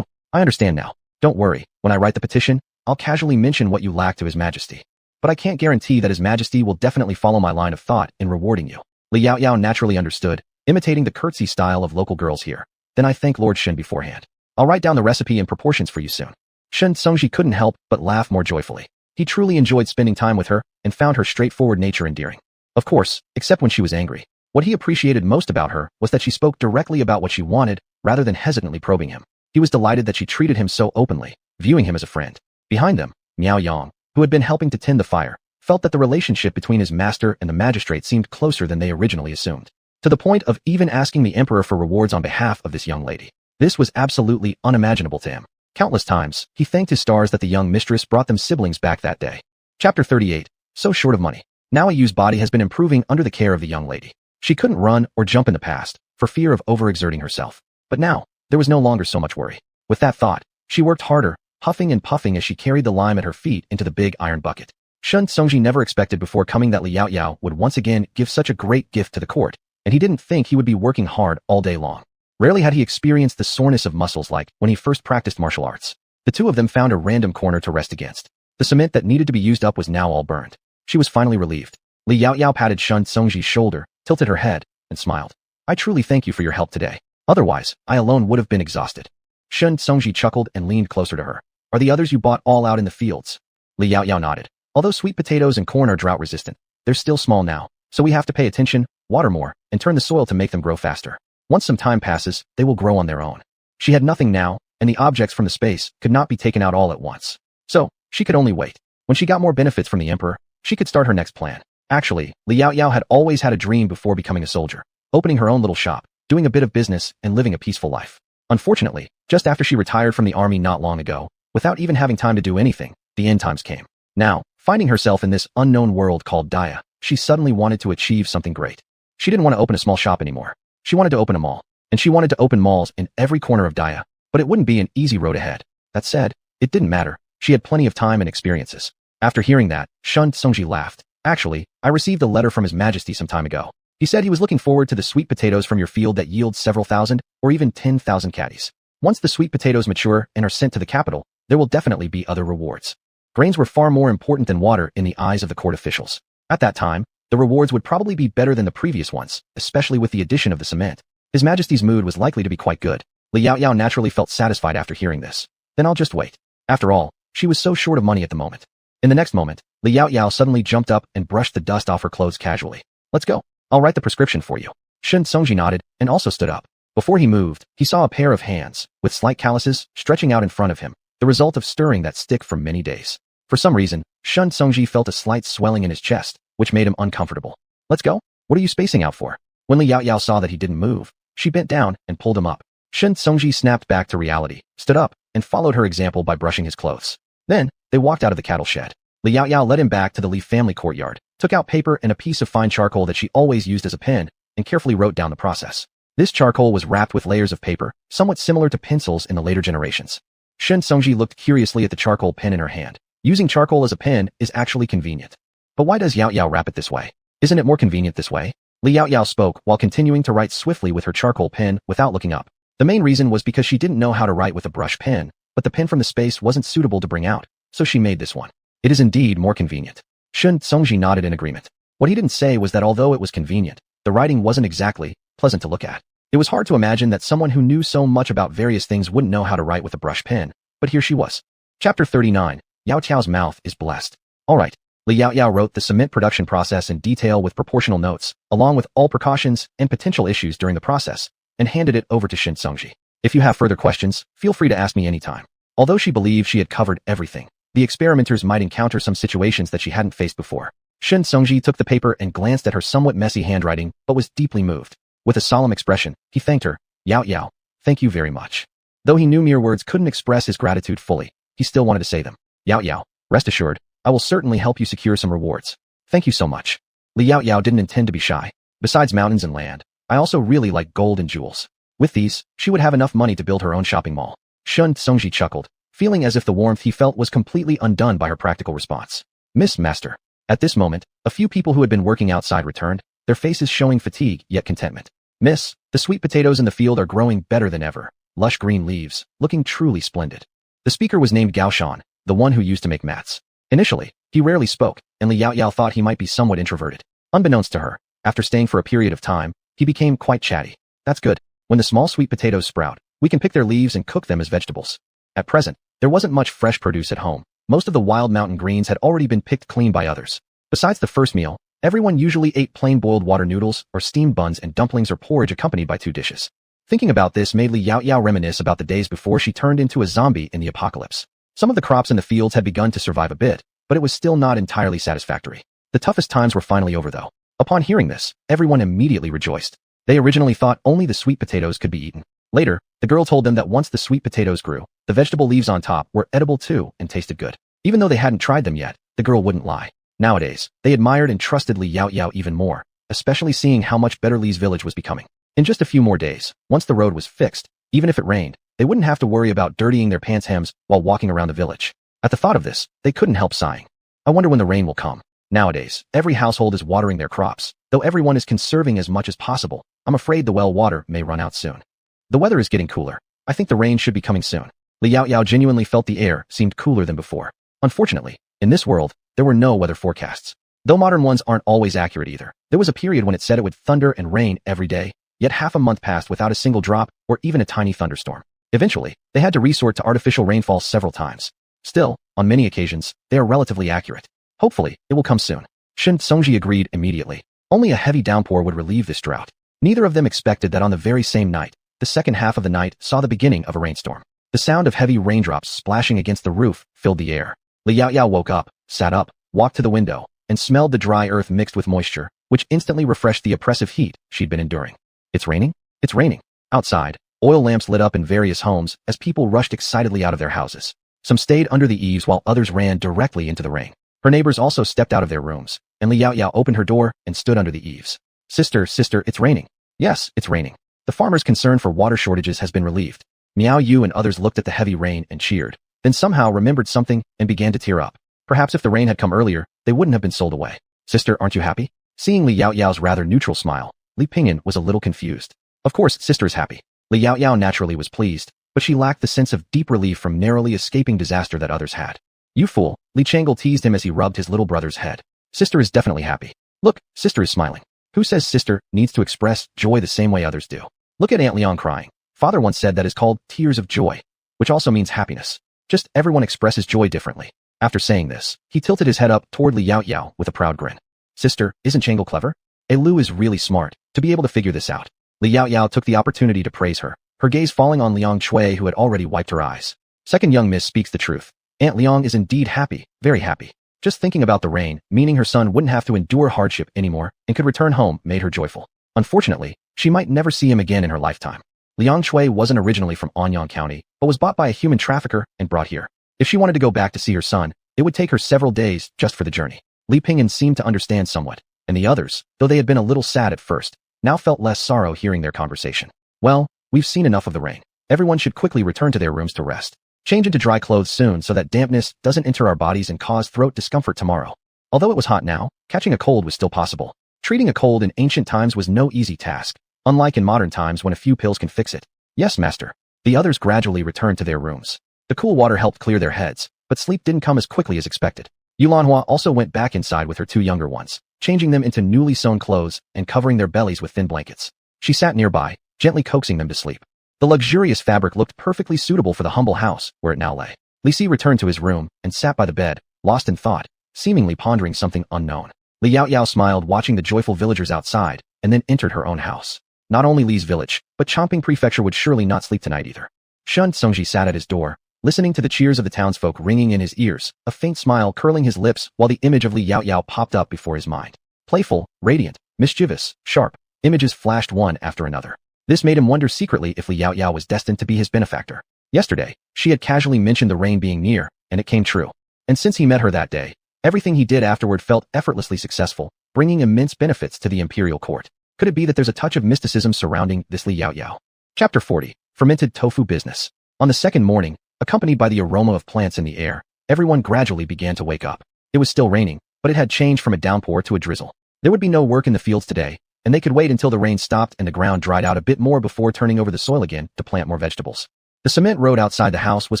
I understand now. Don't worry, when I write the petition, I'll casually mention what you lack to His Majesty. But I can't guarantee that His Majesty will definitely follow my line of thought in rewarding you. Li Yaoyao naturally understood, imitating the curtsy style of local girls here. Then I thank Lord Shen beforehand. I'll write down the recipe and proportions for you soon. Shen Songji couldn't help but laugh more joyfully. He truly enjoyed spending time with her and found her straightforward nature endearing. Of course, except when she was angry. What he appreciated most about her was that she spoke directly about what she wanted rather than hesitantly probing him. He was delighted that she treated him so openly, viewing him as a friend. Behind them, Miao Yang, who had been helping to tend the fire, felt that the relationship between his master and the magistrate seemed closer than they originally assumed, to the point of even asking the emperor for rewards on behalf of this young lady. This was absolutely unimaginable to him. Countless times, he thanked his stars that the young mistress brought them siblings back that day. Chapter 38. So short of money. Now Yu's body has been improving under the care of the young lady. She couldn't run or jump in the past, for fear of overexerting herself. But now, there was no longer so much worry. With that thought, she worked harder, huffing and puffing as she carried the lime at her feet into the big iron bucket. Shen Songji never expected before coming that Li Yaoyao would once again give such a great gift to the court, and he didn't think he would be working hard all day long. Rarely had he experienced the soreness of muscles like when he first practiced martial arts. The two of them found a random corner to rest against. The cement that needed to be used up was now all burned. She was finally relieved. Li Yaoyao patted Shen Songji's shoulder, tilted her head, and smiled. I truly thank you for your help today. Otherwise, I alone would have been exhausted. Shen Songji chuckled and leaned closer to her. Are the others you bought all out in the fields? Li Yaoyao nodded. Although sweet potatoes and corn are drought resistant, they're still small now, so we have to pay attention, water more, and turn the soil to make them grow faster. Once some time passes, they will grow on their own. She had nothing now, and the objects from the space could not be taken out all at once. So, she could only wait. When she got more benefits from the emperor, she could start her next plan. Actually, Li Yaoyao had always had a dream before becoming a soldier, opening her own little shop, doing a bit of business, and living a peaceful life. Unfortunately, just after she retired from the army not long ago, without even having time to do anything, the end times came. Now, finding herself in this unknown world called Dia, she suddenly wanted to achieve something great. She didn't want to open a small shop anymore. She wanted to open a mall, and she wanted to open malls in every corner of Dia, but it wouldn't be an easy road ahead. That said, it didn't matter. She had plenty of time and experiences. After hearing that, Shen Songji laughed. Actually, I received a letter from His Majesty some time ago. He said he was looking forward to the sweet potatoes from your field that yield several thousand, or even 10,000 caddies. Once the sweet potatoes mature and are sent to the capital, there will definitely be other rewards. Grains were far more important than water in the eyes of the court officials. At that time, the rewards would probably be better than the previous ones, especially with the addition of the cement. His Majesty's mood was likely to be quite good. Li Yaoyao naturally felt satisfied after hearing this. Then I'll just wait. After all, she was so short of money at the moment. In the next moment, Li Yaoyao suddenly jumped up and brushed the dust off her clothes casually. Let's go. I'll write the prescription for you. Shen Songji nodded and also stood up. Before he moved, he saw a pair of hands, with slight calluses, stretching out in front of him, the result of stirring that stick for many days. For some reason, Shen Songji felt a slight swelling in his chest, which made him uncomfortable. Let's go. What are you spacing out for? When Li Yaoyao saw that he didn't move, she bent down and pulled him up. Shen Songji snapped back to reality, stood up, and followed her example by brushing his clothes. Then, they walked out of the cattle shed. Li Yaoyao led him back to the Li family courtyard, took out paper and a piece of fine charcoal that she always used as a pen, and carefully wrote down the process. This charcoal was wrapped with layers of paper, somewhat similar to pencils in the later generations. Shen Songji looked curiously at the charcoal pen in her hand. Using charcoal as a pen is actually convenient. But why does Yaoyao wrap it this way? Isn't it more convenient this way? Li Yaoyao spoke while continuing to write swiftly with her charcoal pen without looking up. The main reason was because she didn't know how to write with a brush pen, but the pen from the space wasn't suitable to bring out, so she made this one. It is indeed more convenient. Shen Songji nodded in agreement. What he didn't say was that although it was convenient, the writing wasn't exactly pleasant to look at. It was hard to imagine that someone who knew so much about various things wouldn't know how to write with a brush pen, but here she was. Chapter 39. Yao Qiao's mouth is blessed. Alright, Li Yaoyao wrote the cement production process in detail with proportional notes, along with all precautions and potential issues during the process, and handed it over to Shen Songji. If you have further questions, feel free to ask me anytime. Although she believed she had covered everything, the experimenters might encounter some situations that she hadn't faced before. Shen Songji took the paper and glanced at her somewhat messy handwriting, but was deeply moved. With a solemn expression, he thanked her. Yaoyao, thank you very much. Though he knew mere words couldn't express his gratitude fully, he still wanted to say them. Yaoyao, rest assured, I will certainly help you secure some rewards. Thank you so much. Li Yaoyao didn't intend to be shy. Besides mountains and land, I also really like gold and jewels. With these, she would have enough money to build her own shopping mall. Shen Songji chuckled, feeling as if the warmth he felt was completely undone by her practical response. Miss Master. At this moment, a few people who had been working outside returned, their faces showing fatigue yet contentment. Miss, the sweet potatoes in the field are growing better than ever. Lush green leaves, looking truly splendid. The speaker was named Gao Shan, the one who used to make mats. Initially, he rarely spoke, and Li Yaoyao thought he might be somewhat introverted. Unbeknownst to her, After staying for a period of time, he became quite chatty. That's good. When the small sweet potatoes sprout, we can pick their leaves and cook them as vegetables. At present, there wasn't much fresh produce at home. Most of the wild mountain greens had already been picked clean by others. Besides the first meal, everyone usually ate plain boiled water noodles or steamed buns and dumplings or porridge accompanied by 2 dishes. Thinking about this made Li Yaoyao reminisce about the days before she turned into a zombie in the apocalypse. Some of the crops in the fields had begun to survive a bit, but it was still not entirely satisfactory. The toughest times were finally over though. Upon hearing this, everyone immediately rejoiced. They originally thought only the sweet potatoes could be eaten. Later, the girl told them that once the sweet potatoes grew, the vegetable leaves on top were edible too and tasted good. Even though they hadn't tried them yet, the girl wouldn't lie. Nowadays, they admired and trusted Li Yaoyao even more, especially seeing how much better Li's village was becoming. In just a few more days, once the road was fixed, even if it rained, they wouldn't have to worry about dirtying their pants hems while walking around the village. At the thought of this, they couldn't help sighing. I wonder when the rain will come. Nowadays, every household is watering their crops, though everyone is conserving as much as possible. I'm afraid the well water may run out soon. The weather is getting cooler. I think the rain should be coming soon. Li Yaoyao genuinely felt the air seemed cooler than before. Unfortunately, in this world, there were no weather forecasts. Though modern ones aren't always accurate either. There was a period when it said it would thunder and rain every day, yet half a month passed without a single drop or even a tiny thunderstorm. Eventually, they had to resort to artificial rainfall several times. Still, on many occasions, they are relatively accurate. Hopefully, it will come soon. Shen Songji agreed immediately. Only a heavy downpour would relieve this drought. Neither of them expected that on the very same night, the second half of the night saw the beginning of a rainstorm. The sound of heavy raindrops splashing against the roof filled the air. Li Yaoyao woke up, sat up, walked to the window, and smelled the dry earth mixed with moisture, which instantly refreshed the oppressive heat she'd been enduring. It's raining? It's raining. Outside, oil lamps lit up in various homes as people rushed excitedly out of their houses. Some stayed under the eaves while others ran directly into the rain. Her neighbors also stepped out of their rooms, and Li Yaoyao opened her door and stood under the eaves. Sister, it's raining. Yes, it's raining. The farmer's concern for water shortages has been relieved. Miao Yu and others looked at the heavy rain and cheered, then somehow remembered something and began to tear up. Perhaps if the rain had come earlier, they wouldn't have been sold away. Sister, aren't you happy? Seeing Li Yaoyao's rather neutral smile, Li Pingyan was a little confused. Of course, sister is happy. Li Yaoyao naturally was pleased, but she lacked the sense of deep relief from narrowly escaping disaster that others had. You fool, Li Changle teased him as he rubbed his little brother's head. Sister is definitely happy. Look, sister is smiling. Who says sister needs to express joy the same way others do? Look at Aunt Leon crying. Father once said that is called tears of joy, which also means happiness. Just everyone expresses joy differently. After saying this, he tilted his head up toward Li Yaoyao with a proud grin. Sister, isn't Changle clever? Lu is really smart to be able to figure this out. Li Yaoyao took the opportunity to praise her, her gaze falling on Liang Chui who had already wiped her eyes. Second young miss speaks the truth. Aunt Liang is indeed happy, very happy. Just thinking about the rain, meaning her son wouldn't have to endure hardship anymore and could return home, made her joyful. Unfortunately, she might never see him again in her lifetime. Liang Chui wasn't originally from Anyang County, but was bought by a human trafficker and brought here. If she wanted to go back to see her son, it would take her several days just for the journey. Li Pingyan seemed to understand somewhat, and the others, though they had been a little sad at first, now felt less sorrow hearing their conversation. Well, we've seen enough of the rain. Everyone should quickly return to their rooms to rest. Change into dry clothes soon so that dampness doesn't enter our bodies and cause throat discomfort tomorrow. Although it was hot now, catching a cold was still possible. Treating a cold in ancient times was no easy task, unlike in modern times when a few pills can fix it. Yes, master. The others gradually returned to their rooms. The cool water helped clear their heads, but sleep didn't come as quickly as expected. Yulanhua also went back inside with her 2 younger ones, changing them into newly sewn clothes and covering their bellies with thin blankets. She sat nearby, gently coaxing them to sleep. The luxurious fabric looked perfectly suitable for the humble house where it now lay. Li Si returned to his room and sat by the bed, lost in thought, seemingly pondering something unknown. Li Yaoyao smiled watching the joyful villagers outside, and then entered her own house. Not only Li's village, but Chomping Prefecture would surely not sleep tonight either. Shun Songji sat at his door, listening to the cheers of the townsfolk ringing in his ears, a faint smile curling his lips while the image of Li Yaoyao popped up before his mind. Playful, radiant, mischievous, sharp, images flashed one after another. This made him wonder secretly if Li Yaoyao was destined to be his benefactor. Yesterday, she had casually mentioned the rain being near, and it came true. And since he met her that day, everything he did afterward felt effortlessly successful, bringing immense benefits to the imperial court. Could it be that there's a touch of mysticism surrounding this Li Yaoyao? Chapter 40. Fermented Tofu Business. On the second morning, accompanied by the aroma of plants in the air, everyone gradually began to wake up. It was still raining, but it had changed from a downpour to a drizzle. There would be no work in the fields today, and they could wait until the rain stopped and the ground dried out a bit more before turning over the soil again to plant more vegetables. The cement road outside the house was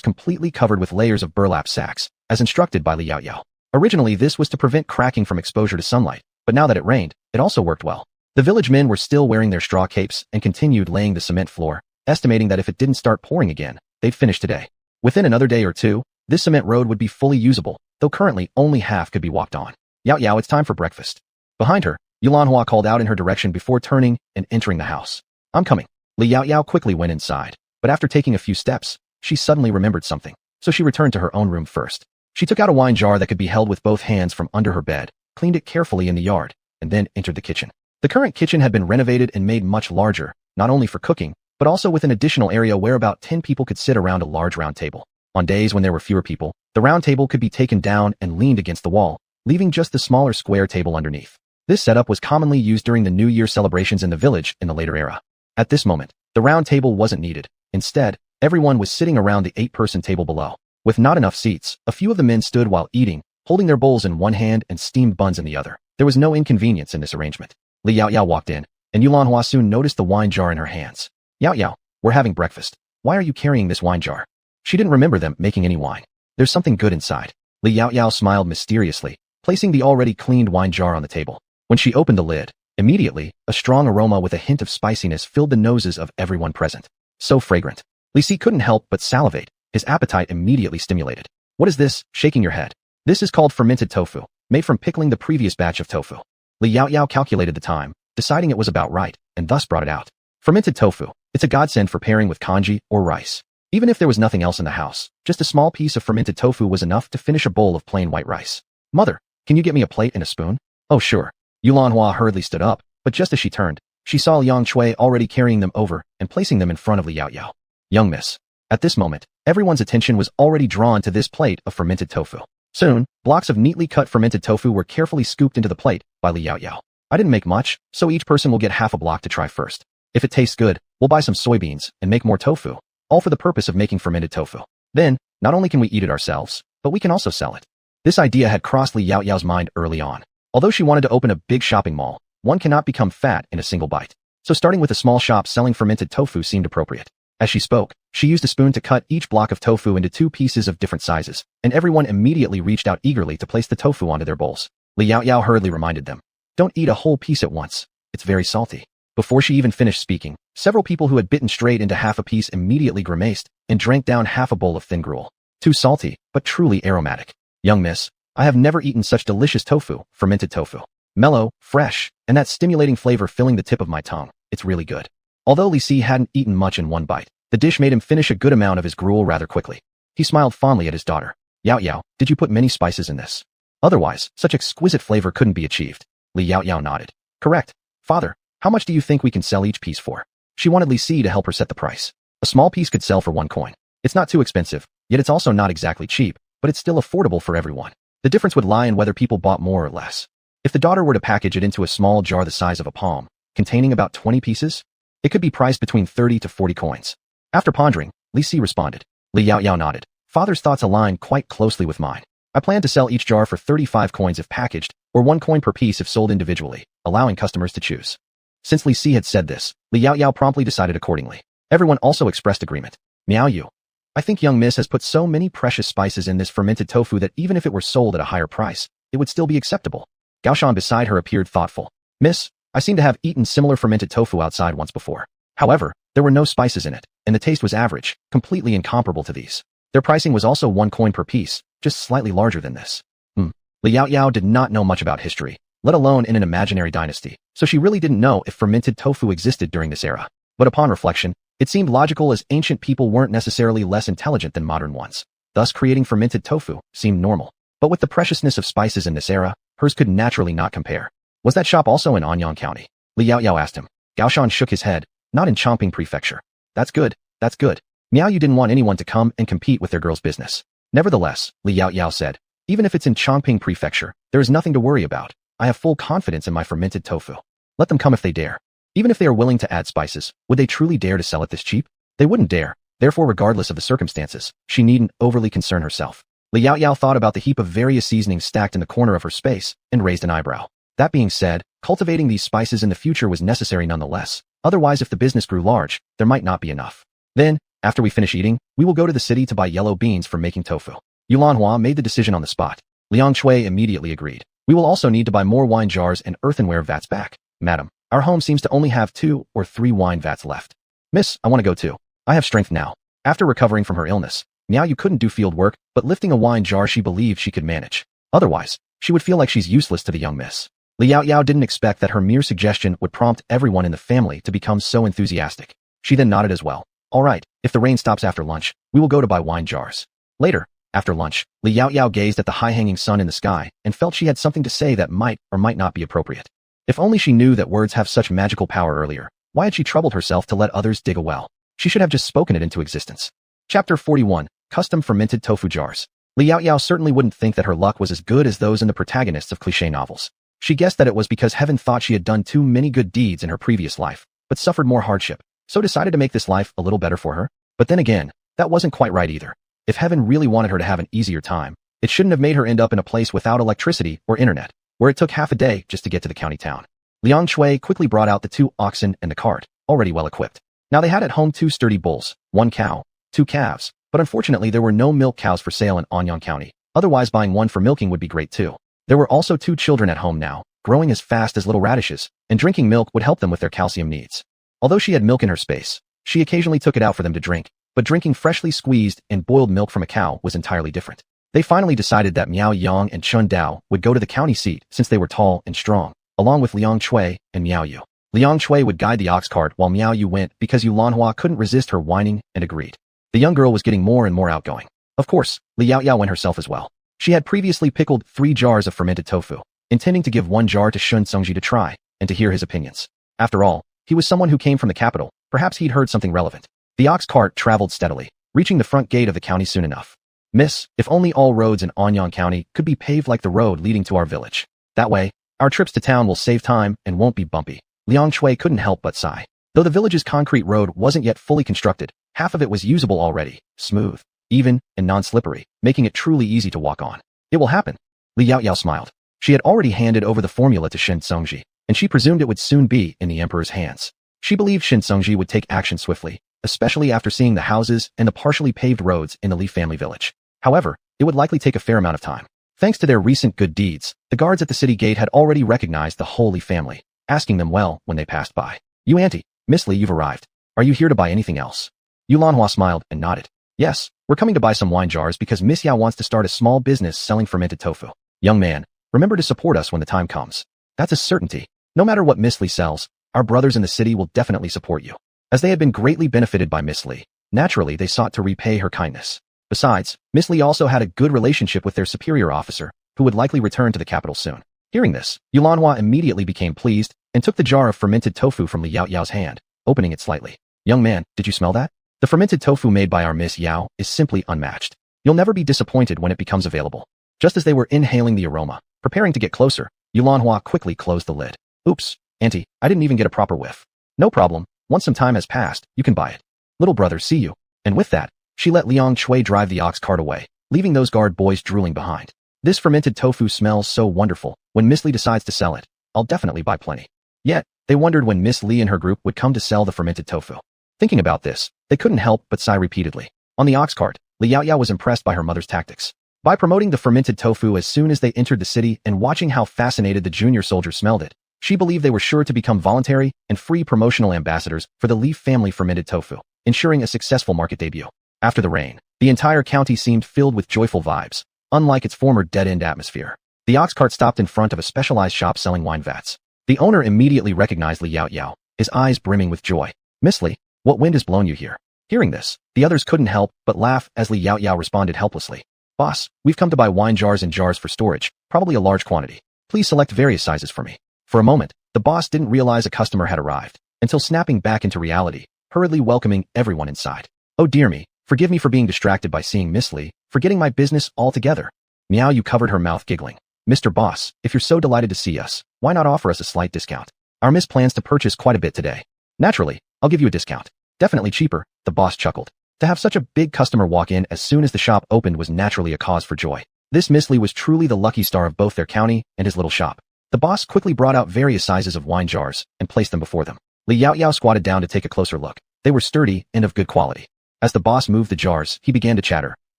completely covered with layers of burlap sacks, as instructed by Li Yaoyao. Originally, this was to prevent cracking from exposure to sunlight, but now that it rained, It also worked well. The village men were still wearing their straw capes and continued laying the cement floor, estimating that if it didn't start pouring again, they'd finish today. Within another day or two, this cement road would be fully usable, though currently only half could be walked on. Yao Yao, it's time for breakfast. Behind her, Yulanhua called out in her direction before turning and entering the house. I'm coming. Li Yao Yao quickly went inside, but after taking a few steps, she suddenly remembered something, so she returned to her own room first. She took out a wine jar that could be held with both hands from under her bed, cleaned it carefully in the yard, and then entered the kitchen. The current kitchen had been renovated and made much larger, not only for cooking, but also with an additional area where about 10 people could sit around a large round table. On days when there were fewer people, the round table could be taken down and leaned against the wall, leaving just the smaller square table underneath. This setup was commonly used during the New Year celebrations in the village in the later era. At this moment, the round table wasn't needed. Instead, everyone was sitting around the 8-person table below. With not enough seats, a few of the men stood while eating, holding their bowls in one hand and steamed buns in the other. There was no inconvenience in this arrangement. Li Yao Yao walked in, and Yulanhua soon noticed the wine jar in her hands. Yao Yao, we're having breakfast. Why are you carrying this wine jar? She didn't remember them making any wine. There's something good inside. Li Yao Yao smiled mysteriously, placing the already cleaned wine jar on the table. When she opened the lid, immediately, a strong aroma with a hint of spiciness filled the noses of everyone present. So fragrant. Li Si couldn't help but salivate, his appetite immediately stimulated. What is this, shaking your head? This is called fermented tofu, made from pickling the previous batch of tofu. Li Yao Yao calculated the time, deciding it was about right, and thus brought it out. Fermented tofu, it's a godsend for pairing with congee or rice. Even if there was nothing else in the house, just a small piece of fermented tofu was enough to finish a bowl of plain white rice. Mother, can you get me a plate and a spoon? Oh sure. Yulanhua hurriedly stood up, but just as she turned, she saw Liang Chui already carrying them over and placing them in front of Li Yao Yao. Young miss. At this moment, everyone's attention was already drawn to this plate of fermented tofu. Soon, blocks of neatly cut fermented tofu were carefully scooped into the plate by Li Yao Yao. I didn't make much, so each person will get half a block to try first. If it tastes good, we'll buy some soybeans and make more tofu, all for the purpose of making fermented tofu. Then, not only can we eat it ourselves, but we can also sell it. This idea had crossed Li Yao Yao's mind early on. Although she wanted to open a big shopping mall, one cannot become fat in a single bite. So starting with a small shop selling fermented tofu seemed appropriate. As she spoke, she used a spoon to cut each block of tofu into 2 pieces of different sizes, and everyone immediately reached out eagerly to place the tofu onto their bowls. Li Yao Yao hurriedly reminded them, don't eat a whole piece at once. It's very salty. Before she even finished speaking, several people who had bitten straight into half a piece immediately grimaced and drank down half a bowl of thin gruel. Too salty, but truly aromatic. Young miss, I have never eaten such delicious tofu, fermented tofu. Mellow, fresh, and that stimulating flavor filling the tip of my tongue. It's really good. Although Li Si hadn't eaten much in one bite, the dish made him finish a good amount of his gruel rather quickly. He smiled fondly at his daughter. Yao Yao, did you put many spices in this? Otherwise, such exquisite flavor couldn't be achieved. Li Yao Yao nodded. Correct. Father, how much do you think we can sell each piece for? She wanted Li Si to help her set the price. A small piece could sell for 1 coin. It's not too expensive, yet it's also not exactly cheap, but it's still affordable for everyone. The difference would lie in whether people bought more or less. If the daughter were to package it into a small jar the size of a palm, containing about 20 pieces, it could be priced between 30 to 40 coins. After pondering, Li Si responded. Li Yao Yao nodded. Father's thoughts aligned quite closely with mine. I plan to sell each jar for 35 coins if packaged, or 1 coin per piece if sold individually, allowing customers to choose. Since Li Si had said this, Li Yao Yao promptly decided accordingly. Everyone also expressed agreement. Miao Yu. I think young miss has put so many precious spices in this fermented tofu that even if it were sold at a higher price, it would still be acceptable. Gaoshan beside her appeared thoughtful. Miss, I seem to have eaten similar fermented tofu outside once before. However, there were no spices in it, and the taste was average, completely incomparable to these. Their pricing was also 1 coin per piece, just slightly larger than this. Li Yao Yao did not know much about history, let alone in an imaginary dynasty, so she really didn't know if fermented tofu existed during this era. But upon reflection, it seemed logical as ancient people weren't necessarily less intelligent than modern ones. Thus creating fermented tofu seemed normal. But with the preciousness of spices in this era, hers could naturally not compare. Was that shop also in Anyang County? Li Yao Yao asked him. Gaoshan shook his head. Not in Chongping Prefecture. That's good, that's good. Miao Yu didn't want anyone to come and compete with their girl's business. Nevertheless, Li Yao Yao said, even if it's in Chongping Prefecture, there is nothing to worry about. I have full confidence in my fermented tofu. Let them come if they dare. Even if they are willing to add spices, would they truly dare to sell it this cheap? They wouldn't dare. Therefore, regardless of the circumstances, she needn't overly concern herself. Li Yao Yao thought about the heap of various seasonings stacked in the corner of her space and raised an eyebrow. That being said, cultivating these spices in the future was necessary nonetheless. Otherwise, if the business grew large, there might not be enough. Then, after we finish eating, we will go to the city to buy yellow beans for making tofu. Yulanhua made the decision on the spot. Liang Chui immediately agreed. We will also need to buy more wine jars and earthenware vats back. Madam, our home seems to only have 2 or 3 wine vats left. Miss, I want to go too. I have strength now. After recovering from her illness, Miao couldn't do field work, but lifting a wine jar she believed she could manage. Otherwise, she would feel like she's useless to the young miss. Liao didn't expect that her mere suggestion would prompt everyone in the family to become so enthusiastic. She then nodded as well. All right, if the rain stops after lunch, we will go to buy wine jars. Later, after lunch, Liao gazed at the high-hanging sun in the sky and felt she had something to say that might or might not be appropriate. If only she knew that words have such magical power earlier, why had she troubled herself to let others dig a well? She should have just spoken it into existence. Chapter 41, Custom Fermented Tofu Jars. Liao certainly wouldn't think that her luck was as good as those in the protagonists of cliché novels. She guessed that it was because heaven thought she had done too many good deeds in her previous life, but suffered more hardship, so decided to make this life a little better for her. But then again, that wasn't quite right either. If heaven really wanted her to have an easier time, it shouldn't have made her end up in a place without electricity or internet, where it took half a day just to get to the county town. Liang Shui quickly brought out the 2 oxen and the cart, already well equipped. Now they had at home 2 sturdy bulls, 1 cow, 2 calves, but unfortunately there were no milk cows for sale in Anyang County. Otherwise buying one for milking would be great too. There were also 2 children at home now, growing as fast as little radishes, and drinking milk would help them with their calcium needs. Although she had milk in her space, she occasionally took it out for them to drink, but drinking freshly squeezed and boiled milk from a cow was entirely different. They finally decided that Miao Yang and Chun Dao would go to the county seat since they were tall and strong, along with Liang Shui and Miao Yu. Liang Shui would guide the ox cart while Miao Yu went because Yulanhua couldn't resist her whining and agreed. The young girl was getting more and more outgoing. Of course, Liao went herself as well. She had previously pickled 3 jars of fermented tofu, intending to give 1 jar to Shun Sungji to try, and to hear his opinions. After all, he was someone who came from the capital, perhaps he'd heard something relevant. The ox cart traveled steadily, reaching the front gate of the county soon enough. Miss, if only all roads in Anyang County could be paved like the road leading to our village. That way, our trips to town will save time and won't be bumpy. Liang Shui couldn't help but sigh. Though the village's concrete road wasn't yet fully constructed, half of it was usable already, smooth, even, and non-slippery, making it truly easy to walk on. It will happen. Liao smiled. She had already handed over the formula to Shin Songji, and she presumed it would soon be in the emperor's hands. She believed Shin Songji would take action swiftly, especially after seeing the houses and the partially paved roads in the Li family village. However, it would likely take a fair amount of time. Thanks to their recent good deeds, the guards at the city gate had already recognized the whole Li family, asking them well when they passed by. You auntie, Miss Li, you've arrived. Are you here to buy anything else? Yulanhua smiled and nodded. Yes, we're coming to buy some wine jars because Miss Yao wants to start a small business selling fermented tofu. Young man, remember to support us when the time comes. That's a certainty. No matter what Miss Li sells, our brothers in the city will definitely support you. As they had been greatly benefited by Miss Li, naturally they sought to repay her kindness. Besides, Miss Li also had a good relationship with their superior officer, who would likely return to the capital soon. Hearing this, Yulanhua immediately became pleased and took the jar of fermented tofu from Li Yao's hand, opening it slightly. Young man, did you smell that? The fermented tofu made by our Miss Yao is simply unmatched. You'll never be disappointed when it becomes available. Just as they were inhaling the aroma, preparing to get closer, Yulanhua quickly closed the lid. Oops, auntie, I didn't even get a proper whiff. No problem, once some time has passed, you can buy it. Little brother, see you. And with that, she let Liang Shui drive the ox cart away, leaving those guard boys drooling behind. This fermented tofu smells so wonderful. When Miss Li decides to sell it, I'll definitely buy plenty. Yet, they wondered when Miss Li and her group would come to sell the fermented tofu. Thinking about this, they couldn't help but sigh repeatedly. On the ox cart, Li Yao was impressed by her mother's tactics. By promoting the fermented tofu as soon as they entered the city and watching how fascinated the junior soldiers smelled it, she believed they were sure to become voluntary and free promotional ambassadors for the Li family fermented tofu, ensuring a successful market debut. After the rain, the entire county seemed filled with joyful vibes, unlike its former dead-end atmosphere. The ox cart stopped in front of a specialized shop selling wine vats. The owner immediately recognized Li Yao, his eyes brimming with joy. Miss Li, what wind has blown you here? Hearing this, the others couldn't help but laugh as Li Yao responded helplessly. Boss, we've come to buy wine jars and jars for storage, probably a large quantity. Please select various sizes for me. For a moment, the boss didn't realize a customer had arrived, until snapping back into reality, hurriedly welcoming everyone inside. Oh dear me, forgive me for being distracted by seeing Miss Li, forgetting my business altogether. Miao Yu covered her mouth giggling. Mr. Boss, if you're so delighted to see us, why not offer us a slight discount? Our miss plans to purchase quite a bit today. Naturally, I'll give you a discount. Definitely cheaper, the boss chuckled. To have such a big customer walk in as soon as the shop opened was naturally a cause for joy. This Miss Li was truly the lucky star of both their county and his little shop. The boss quickly brought out various sizes of wine jars and placed them before them. Li Yao squatted down to take a closer look. They were sturdy and of good quality. As the boss moved the jars, he began to chatter.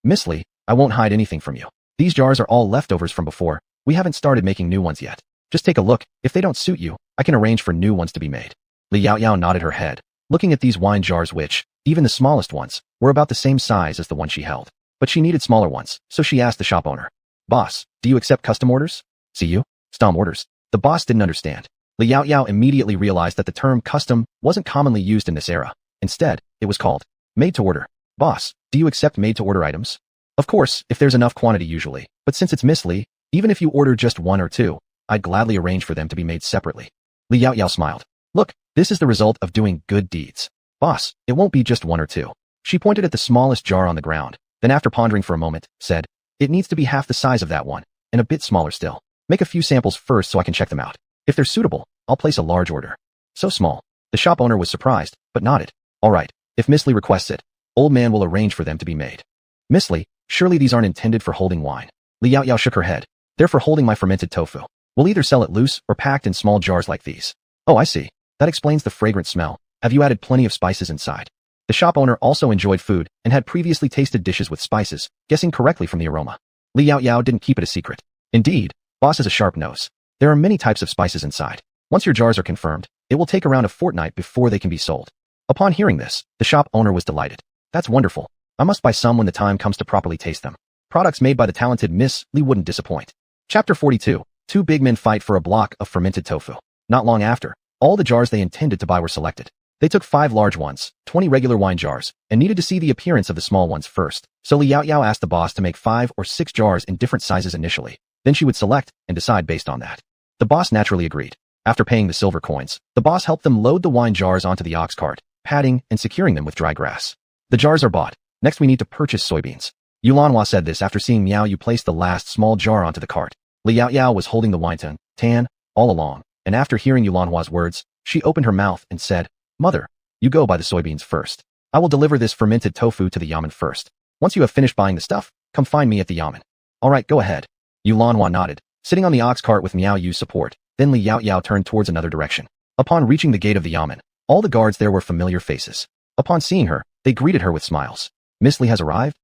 Miss Li, I won't hide anything from you. These jars are all leftovers from before. We haven't started making new ones yet. Just take a look. If they don't suit you, I can arrange for new ones to be made. Li Yaoyao nodded her head, looking at these wine jars which, even the smallest ones, were about the same size as the one she held. But she needed smaller ones, so she asked the shop owner, "Boss, do you accept custom orders?" "See you? Stom orders." The boss didn't understand. Li Yaoyao immediately realized that the term custom wasn't commonly used in this era. Instead, it was called made to order. "Boss, do you accept made to order items?" "Of course, if there's enough quantity usually, but since it's Miss Li, even if you order just one or two, I'd gladly arrange for them to be made separately." Li Yaoyao smiled. "Look, this is the result of doing good deeds. Boss, it won't be just one or two." She pointed at the smallest jar on the ground, then after pondering for a moment, said, "It needs to be half the size of that one, and a bit smaller still. Make a few samples first so I can check them out. If they're suitable, I'll place a large order." "So small." The shop owner was surprised, but nodded. "All right, if Miss Li requests it, old man will arrange for them to be made." "Miss Li, surely these aren't intended for holding wine." Li Yaoyao shook her head. "They're for holding my fermented tofu. We'll either sell it loose or packed in small jars like these." "Oh, I see. That explains the fragrant smell. Have you added plenty of spices inside?" The shop owner also enjoyed food and had previously tasted dishes with spices, guessing correctly from the aroma. Li Yaoyao didn't keep it a secret. Indeed, boss has a sharp nose. There are many types of spices inside. Once your jars are confirmed, it will take around a fortnight before they can be sold. Upon hearing this, the shop owner was delighted. "That's wonderful. I must buy some when the time comes to properly taste them." Products made by the talented Miss Li wouldn't disappoint. Chapter 42. Two big men fight for a block of fermented tofu. Not long after, all the jars they intended to buy were selected. They took 5 large ones, 20 regular wine jars, and needed to see the appearance of the small ones first. So Li Yaoyao asked the boss to make 5 or 6 jars in different sizes initially. Then she would select and decide based on that. The boss naturally agreed. After paying the silver coins, the boss helped them load the wine jars onto the ox cart, padding and securing them with dry grass. "The jars are bought. Next we need to purchase soybeans." Yulanhua said this after seeing Miao Yu place the last small jar onto the cart. Li Yaoyao was holding the wine tan all along, and after hearing Yulanhua's words, she opened her mouth and said, "Mother, you go buy the soybeans first. I will deliver this fermented tofu to the yamen first. Once you have finished buying the stuff, come find me at the yamen." "All right, go ahead." Yulanhua nodded, sitting on the ox cart with Miao Yu's support. Then Li Yaoyao turned towards another direction. Upon reaching the gate of the yamen, all the guards there were familiar faces. Upon seeing her, they greeted her with smiles. "Miss Li has arrived?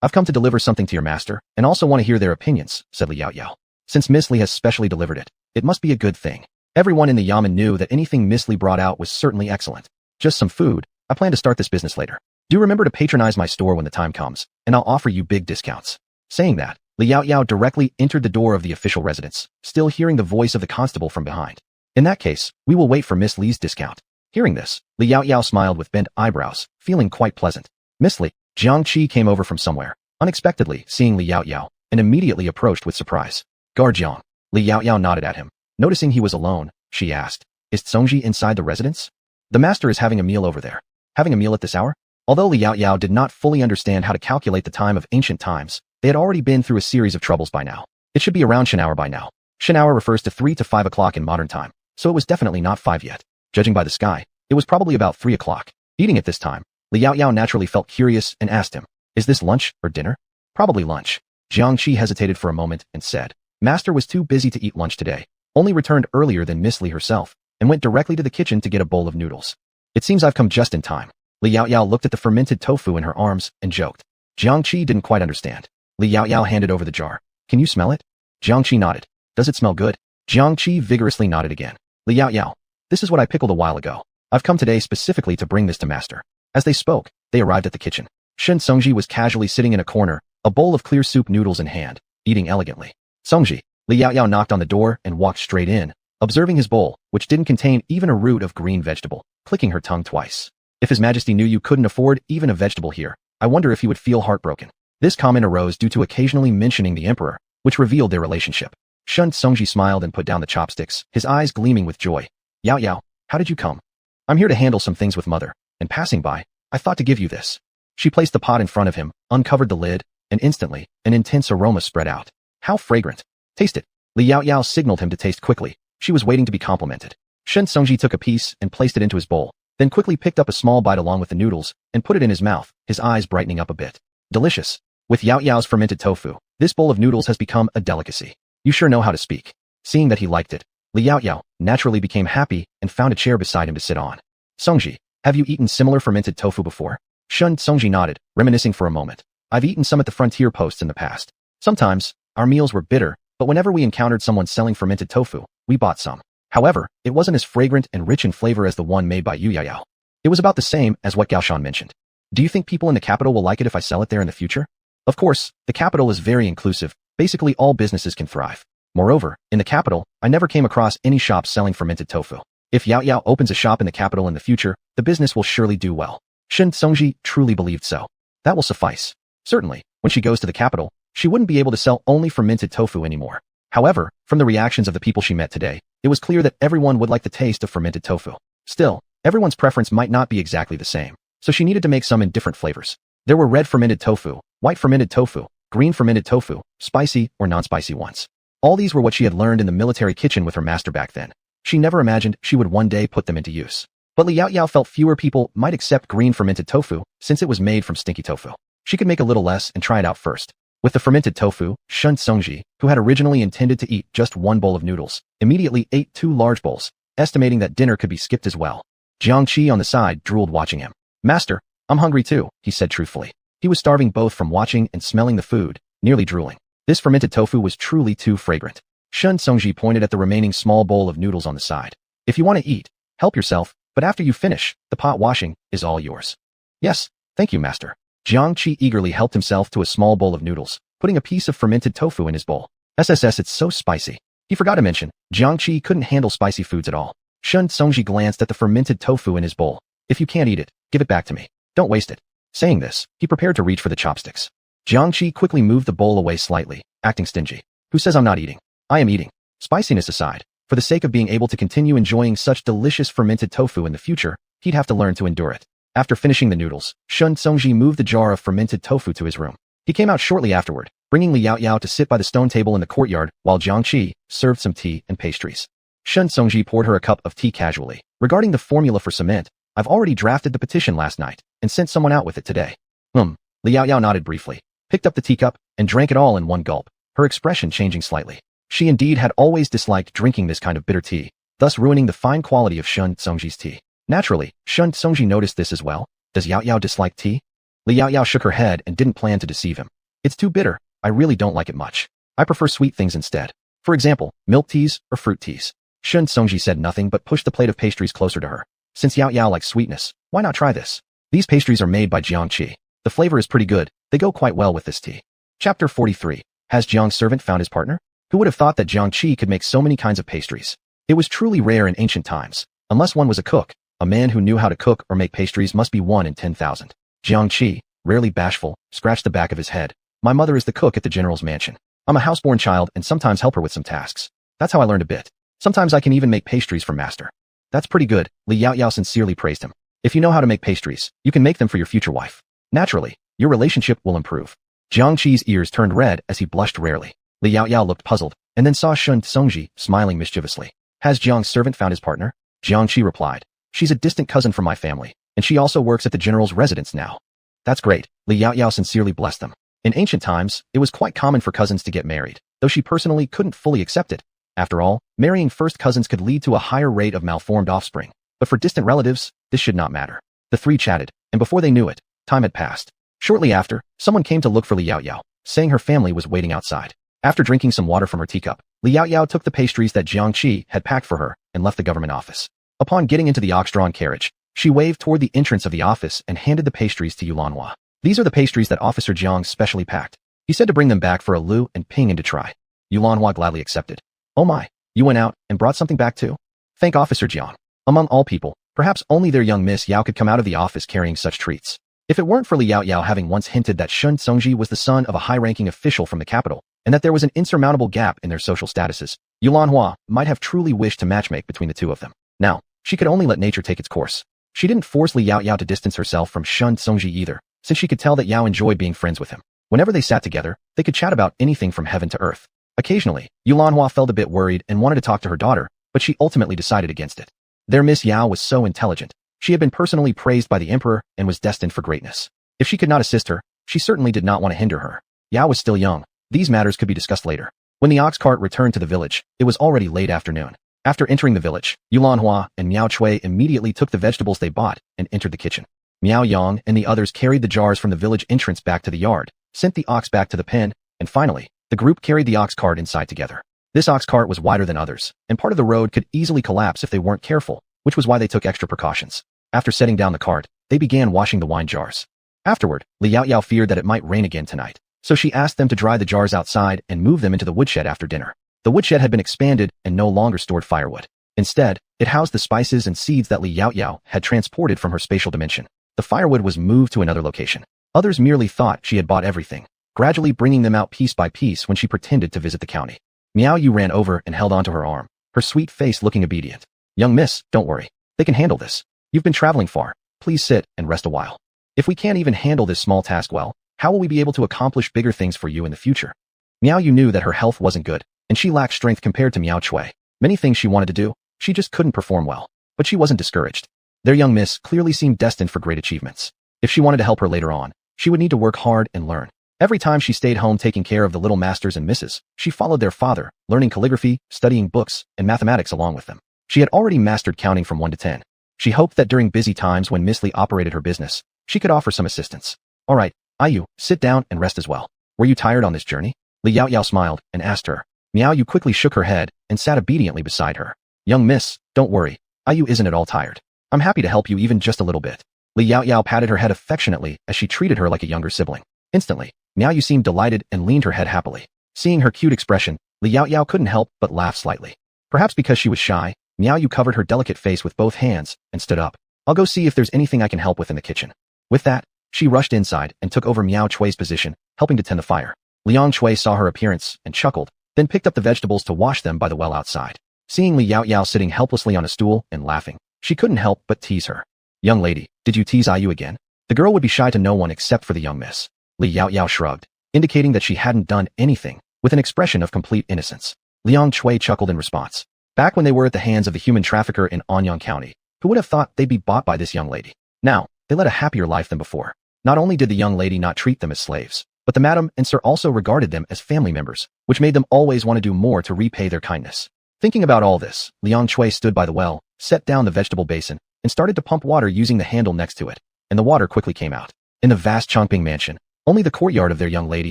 I've come to deliver something to your master, and also want to hear their opinions," said Li Yaoyao. "Since Miss Li has specially delivered it, it must be a good thing." Everyone in the yamen knew that anything Miss Li brought out was certainly excellent. "Just some food. I plan to start this business later. Do remember to patronize my store when the time comes, and I'll offer you big discounts." Saying that, Li Yaoyao directly entered the door of the official residence, still hearing the voice of the constable from behind. "In that case, we will wait for Miss Li's discount." Hearing this, Li Yaoyao smiled with bent eyebrows, feeling quite pleasant. Miss Li, Jiang Qi came over from somewhere, unexpectedly seeing Li Yaoyao, and immediately approached with surprise. "Guard Jiang." Li Yaoyao nodded at him. Noticing he was alone, she asked, "Is Zongji inside the residence?" "The master is having a meal over there." "Having a meal at this hour?" Although Li Yaoyao did not fully understand how to calculate the time of ancient times, they had already been through a series of troubles by now. It should be around Shen hour by now. Shen hour refers to 3 to 5 o'clock in modern time, so it was definitely not 5 yet. Judging by the sky, it was probably about 3 o'clock. Eating at this time, Li Yaoyao naturally felt curious and asked him, "Is this lunch or dinner?" "Probably lunch." Jiang Qi hesitated for a moment and said, "Master was too busy to eat lunch today, only returned earlier than Miss Li herself, and went directly to the kitchen to get a bowl of noodles. It seems I've come just in time." Li Yaoyao looked at the fermented tofu in her arms and joked. Jiang Qi didn't quite understand. Li Yaoyao handed over the jar. "Can you smell it?" Jiang Qi nodded. "Does it smell good?" Jiang Qi vigorously nodded again. "Li Yaoyao, this is what I pickled a while ago. I've come today specifically to bring this to master." As they spoke, they arrived at the kitchen. Shen Songji was casually sitting in a corner, a bowl of clear soup noodles in hand, eating elegantly. "Songji." Li Yaoyao knocked on the door and walked straight in, observing his bowl, which didn't contain even a root of green vegetable, clicking her tongue twice. "If His Majesty knew you couldn't afford even a vegetable here, I wonder if he would feel heartbroken." This comment arose due to occasionally mentioning the emperor, which revealed their relationship. Shen Songji smiled and put down the chopsticks, his eyes gleaming with joy. "Yaoyao, how did you come?" "I'm here to handle some things with mother, and passing by, I thought to give you this." She placed the pot in front of him, uncovered the lid, and instantly, an intense aroma spread out. "How fragrant. Taste it." Li Yaoyao signaled him to taste quickly. She was waiting to be complimented. Shen Songji took a piece and placed it into his bowl, then quickly picked up a small bite along with the noodles and put it in his mouth, his eyes brightening up a bit. "Delicious." With Yaoyao's fermented tofu, this bowl of noodles has become a delicacy. "You sure know how to speak." Seeing that he liked it, Li Yaoyao naturally became happy and found a chair beside him to sit on. "Songji, have you eaten similar fermented tofu before?" Shen Songji nodded, reminiscing for a moment. "I've eaten some at the frontier posts in the past. Sometimes, our meals were bitter, but whenever we encountered someone selling fermented tofu, we bought some. However, it wasn't as fragrant and rich in flavor as the one made by Yu Yao. It was about the same as what Gaoshan mentioned. Do you think people in the capital will like it if I sell it there in the future? Of course, the capital is very inclusive. Basically all businesses can thrive. Moreover, in the capital, I never came across any shops selling fermented tofu. If Yao Yao opens a shop in the capital in the future, the business will surely do well. Shen Songji truly believed so. That will suffice. Certainly, when she goes to the capital, she wouldn't be able to sell only fermented tofu anymore. However, from the reactions of the people she met today, it was clear that everyone would like the taste of fermented tofu. Still, everyone's preference might not be exactly the same, so she needed to make some in different flavors. There were red fermented tofu, white fermented tofu, green fermented tofu, spicy or non-spicy ones. All these were what she had learned in the military kitchen with her master back then. She never imagined she would one day put them into use. But Li Yao felt fewer people might accept green fermented tofu since it was made from stinky tofu. She could make a little less and try it out first. With the fermented tofu, Shen Songji, who had originally intended to eat just one bowl of noodles, immediately ate 2 large bowls, estimating that dinner could be skipped as well. Jiang Qi on the side drooled watching him. Master, I'm hungry too, he said truthfully. He was starving both from watching and smelling the food, nearly drooling. This fermented tofu was truly too fragrant. Shen Songji pointed at the remaining small bowl of noodles on the side. If you want to eat, help yourself, but after you finish, the pot washing is all yours. Yes, thank you, master. Jiang Qi eagerly helped himself to a small bowl of noodles, putting a piece of fermented tofu in his bowl. SSS, it's so spicy. He forgot to mention, Jiang Qi couldn't handle spicy foods at all. Shen Songji glanced at the fermented tofu in his bowl. If you can't eat it, give it back to me. Don't waste it. Saying this, he prepared to reach for the chopsticks. Jiang Qi quickly moved the bowl away slightly, acting stingy. Who says I'm not eating? I am eating. Spiciness aside, for the sake of being able to continue enjoying such delicious fermented tofu in the future, he'd have to learn to endure it. After finishing the noodles, Shen Songji moved the jar of fermented tofu to his room. He came out shortly afterward, bringing Li Yao to sit by the stone table in the courtyard while Jiang Qi served some tea and pastries. Shen Songji poured her a cup of tea casually. Regarding the formula for cement, I've already drafted the petition last night and sent someone out with it today. Li Yao nodded briefly, picked up the teacup, and drank it all in one gulp, her expression changing slightly. She indeed had always disliked drinking this kind of bitter tea, thus ruining the fine quality of Shen Songji's tea. Naturally, Shen Songji noticed this as well. Does Yao dislike tea? Li Yao shook her head and didn't plan to deceive him. It's too bitter. I really don't like it much. I prefer sweet things instead. For example, milk teas or fruit teas. Shen Songji said nothing but pushed the plate of pastries closer to her. Since Yao likes sweetness, why not try this? These pastries are made by Jiang Qi. The flavor is pretty good. They go quite well with this tea. Chapter 43. Has Jiang's servant found his partner? Who would have thought that Jiang Qi could make so many kinds of pastries? It was truly rare in ancient times. Unless one was a cook, a man who knew how to cook or make pastries must be 1 in 10,000. Jiang Qi, rarely bashful, scratched the back of his head. My mother is the cook at the general's mansion. I'm a houseborn child and sometimes help her with some tasks. That's how I learned a bit. Sometimes I can even make pastries for master. That's pretty good, Li Yao sincerely praised him. If you know how to make pastries, you can make them for your future wife. Naturally, your relationship will improve. Jiang Qi's ears turned red as he blushed rarely. Li Yao looked puzzled, and then saw Shen Songji smiling mischievously. Has Jiang's servant found his partner? Jiang Qi replied. She's a distant cousin from my family, and she also works at the general's residence now. That's great, Li Yao sincerely blessed them. In ancient times, it was quite common for cousins to get married, though she personally couldn't fully accept it. After all, marrying first cousins could lead to a higher rate of malformed offspring. But for distant relatives, this should not matter. The three chatted, and before they knew it, time had passed. Shortly after, someone came to look for Li Yao, saying her family was waiting outside. After drinking some water from her teacup, Li Yao took the pastries that Jiang Qi had packed for her and left the government office. Upon getting into the ox-drawn carriage, she waved toward the entrance of the office and handed the pastries to Yulanhua. These are the pastries that Officer Jiang specially packed. He said to bring them back for a Lu and Ping and to try. Yulanhua gladly accepted. Oh my, you went out and brought something back too? Thank Officer Jiang. Among all people, perhaps only their young Miss Yao could come out of the office carrying such treats. If it weren't for Li Yao having once hinted that Shen Songji was the son of a high-ranking official from the capital, and that there was an insurmountable gap in their social statuses, Yulanhua might have truly wished to matchmake between the two of them. Now, she could only let nature take its course. She didn't force Li Yao to distance herself from Shen Songji either, since she could tell that Yao enjoyed being friends with him. Whenever they sat together, they could chat about anything from heaven to earth. Occasionally, Yulanhua felt a bit worried and wanted to talk to her daughter, but she ultimately decided against it. Their Miss Yao was so intelligent. She had been personally praised by the emperor and was destined for greatness. If she could not assist her, she certainly did not want to hinder her. Yao was still young. These matters could be discussed later. When the ox cart returned to the village, it was already late afternoon. After entering the village, Yulanhua and Miao Chui immediately took the vegetables they bought and entered the kitchen. Miao Yang and the others carried the jars from the village entrance back to the yard, sent the ox back to the pen, and finally, The group carried the ox cart inside together. This ox cart was wider than others, and part of the road could easily collapse if they weren't careful, which was why they took extra precautions. After setting down the cart, they began washing the wine jars. Afterward, Liao Yao feared that it might rain again tonight, so she asked them to dry the jars outside and move them into the woodshed after dinner. The woodshed had been expanded and no longer stored firewood. Instead, it housed the spices and seeds that Liao Yao had transported from her spatial dimension. The firewood was moved to another location. Others merely thought she had bought everything, gradually bringing them out piece by piece when she pretended to visit the county. Miao Yu ran over and held onto her arm, her sweet face looking obedient. Young miss, don't worry. They can handle this. You've been traveling far. Please sit and rest a while. If we can't even handle this small task well, how will we be able to accomplish bigger things for you in the future? Miao Yu knew that her health wasn't good, and she lacked strength compared to Miao Chui. Many things she wanted to do, she just couldn't perform well. But she wasn't discouraged. Their young miss clearly seemed destined for great achievements. If she wanted to help her later on, she would need to work hard and learn. Every time she stayed home taking care of the little masters and misses, she followed their father, learning calligraphy, studying books, and mathematics along with them. She had already mastered counting from 1 to 10. She hoped that during busy times when Miss Li operated her business, she could offer some assistance. All right, Ayu, sit down and rest as well. Were you tired on this journey? Li Yao Yao smiled and asked her. Miao Yu quickly shook her head and sat obediently beside her. Young miss, don't worry. Ayu isn't at all tired. I'm happy to help you even just a little bit. Li Yao Yao patted her head affectionately as she treated her like a younger sibling. Instantly, Miao Yu seemed delighted and leaned her head happily. Seeing her cute expression, Li Yao Yao couldn't help but laugh slightly. Perhaps because she was shy, Miao Yu covered her delicate face with both hands and stood up. I'll go see if there's anything I can help with in the kitchen. With that, she rushed inside and took over Miao Chui's position, helping to tend the fire. Liang Chui saw her appearance and chuckled, then picked up the vegetables to wash them by the well outside. Seeing Li Yao Yao sitting helplessly on a stool and laughing, she couldn't help but tease her. Young lady, did you tease Ayu again? The girl would be shy to no one except for the young miss. Li Yao Yao shrugged, indicating that she hadn't done anything, with an expression of complete innocence. Liang Chui chuckled in response. Back when they were at the hands of the human trafficker in Anyang County, who would have thought they'd be bought by this young lady? Now, they led a happier life than before. Not only did the young lady not treat them as slaves, but the madam and sir also regarded them as family members, which made them always want to do more to repay their kindness. Thinking about all this, Liang Chui stood by the well, set down the vegetable basin, and started to pump water using the handle next to it, and the water quickly came out. In the vast Chongping mansion, only the courtyard of their young lady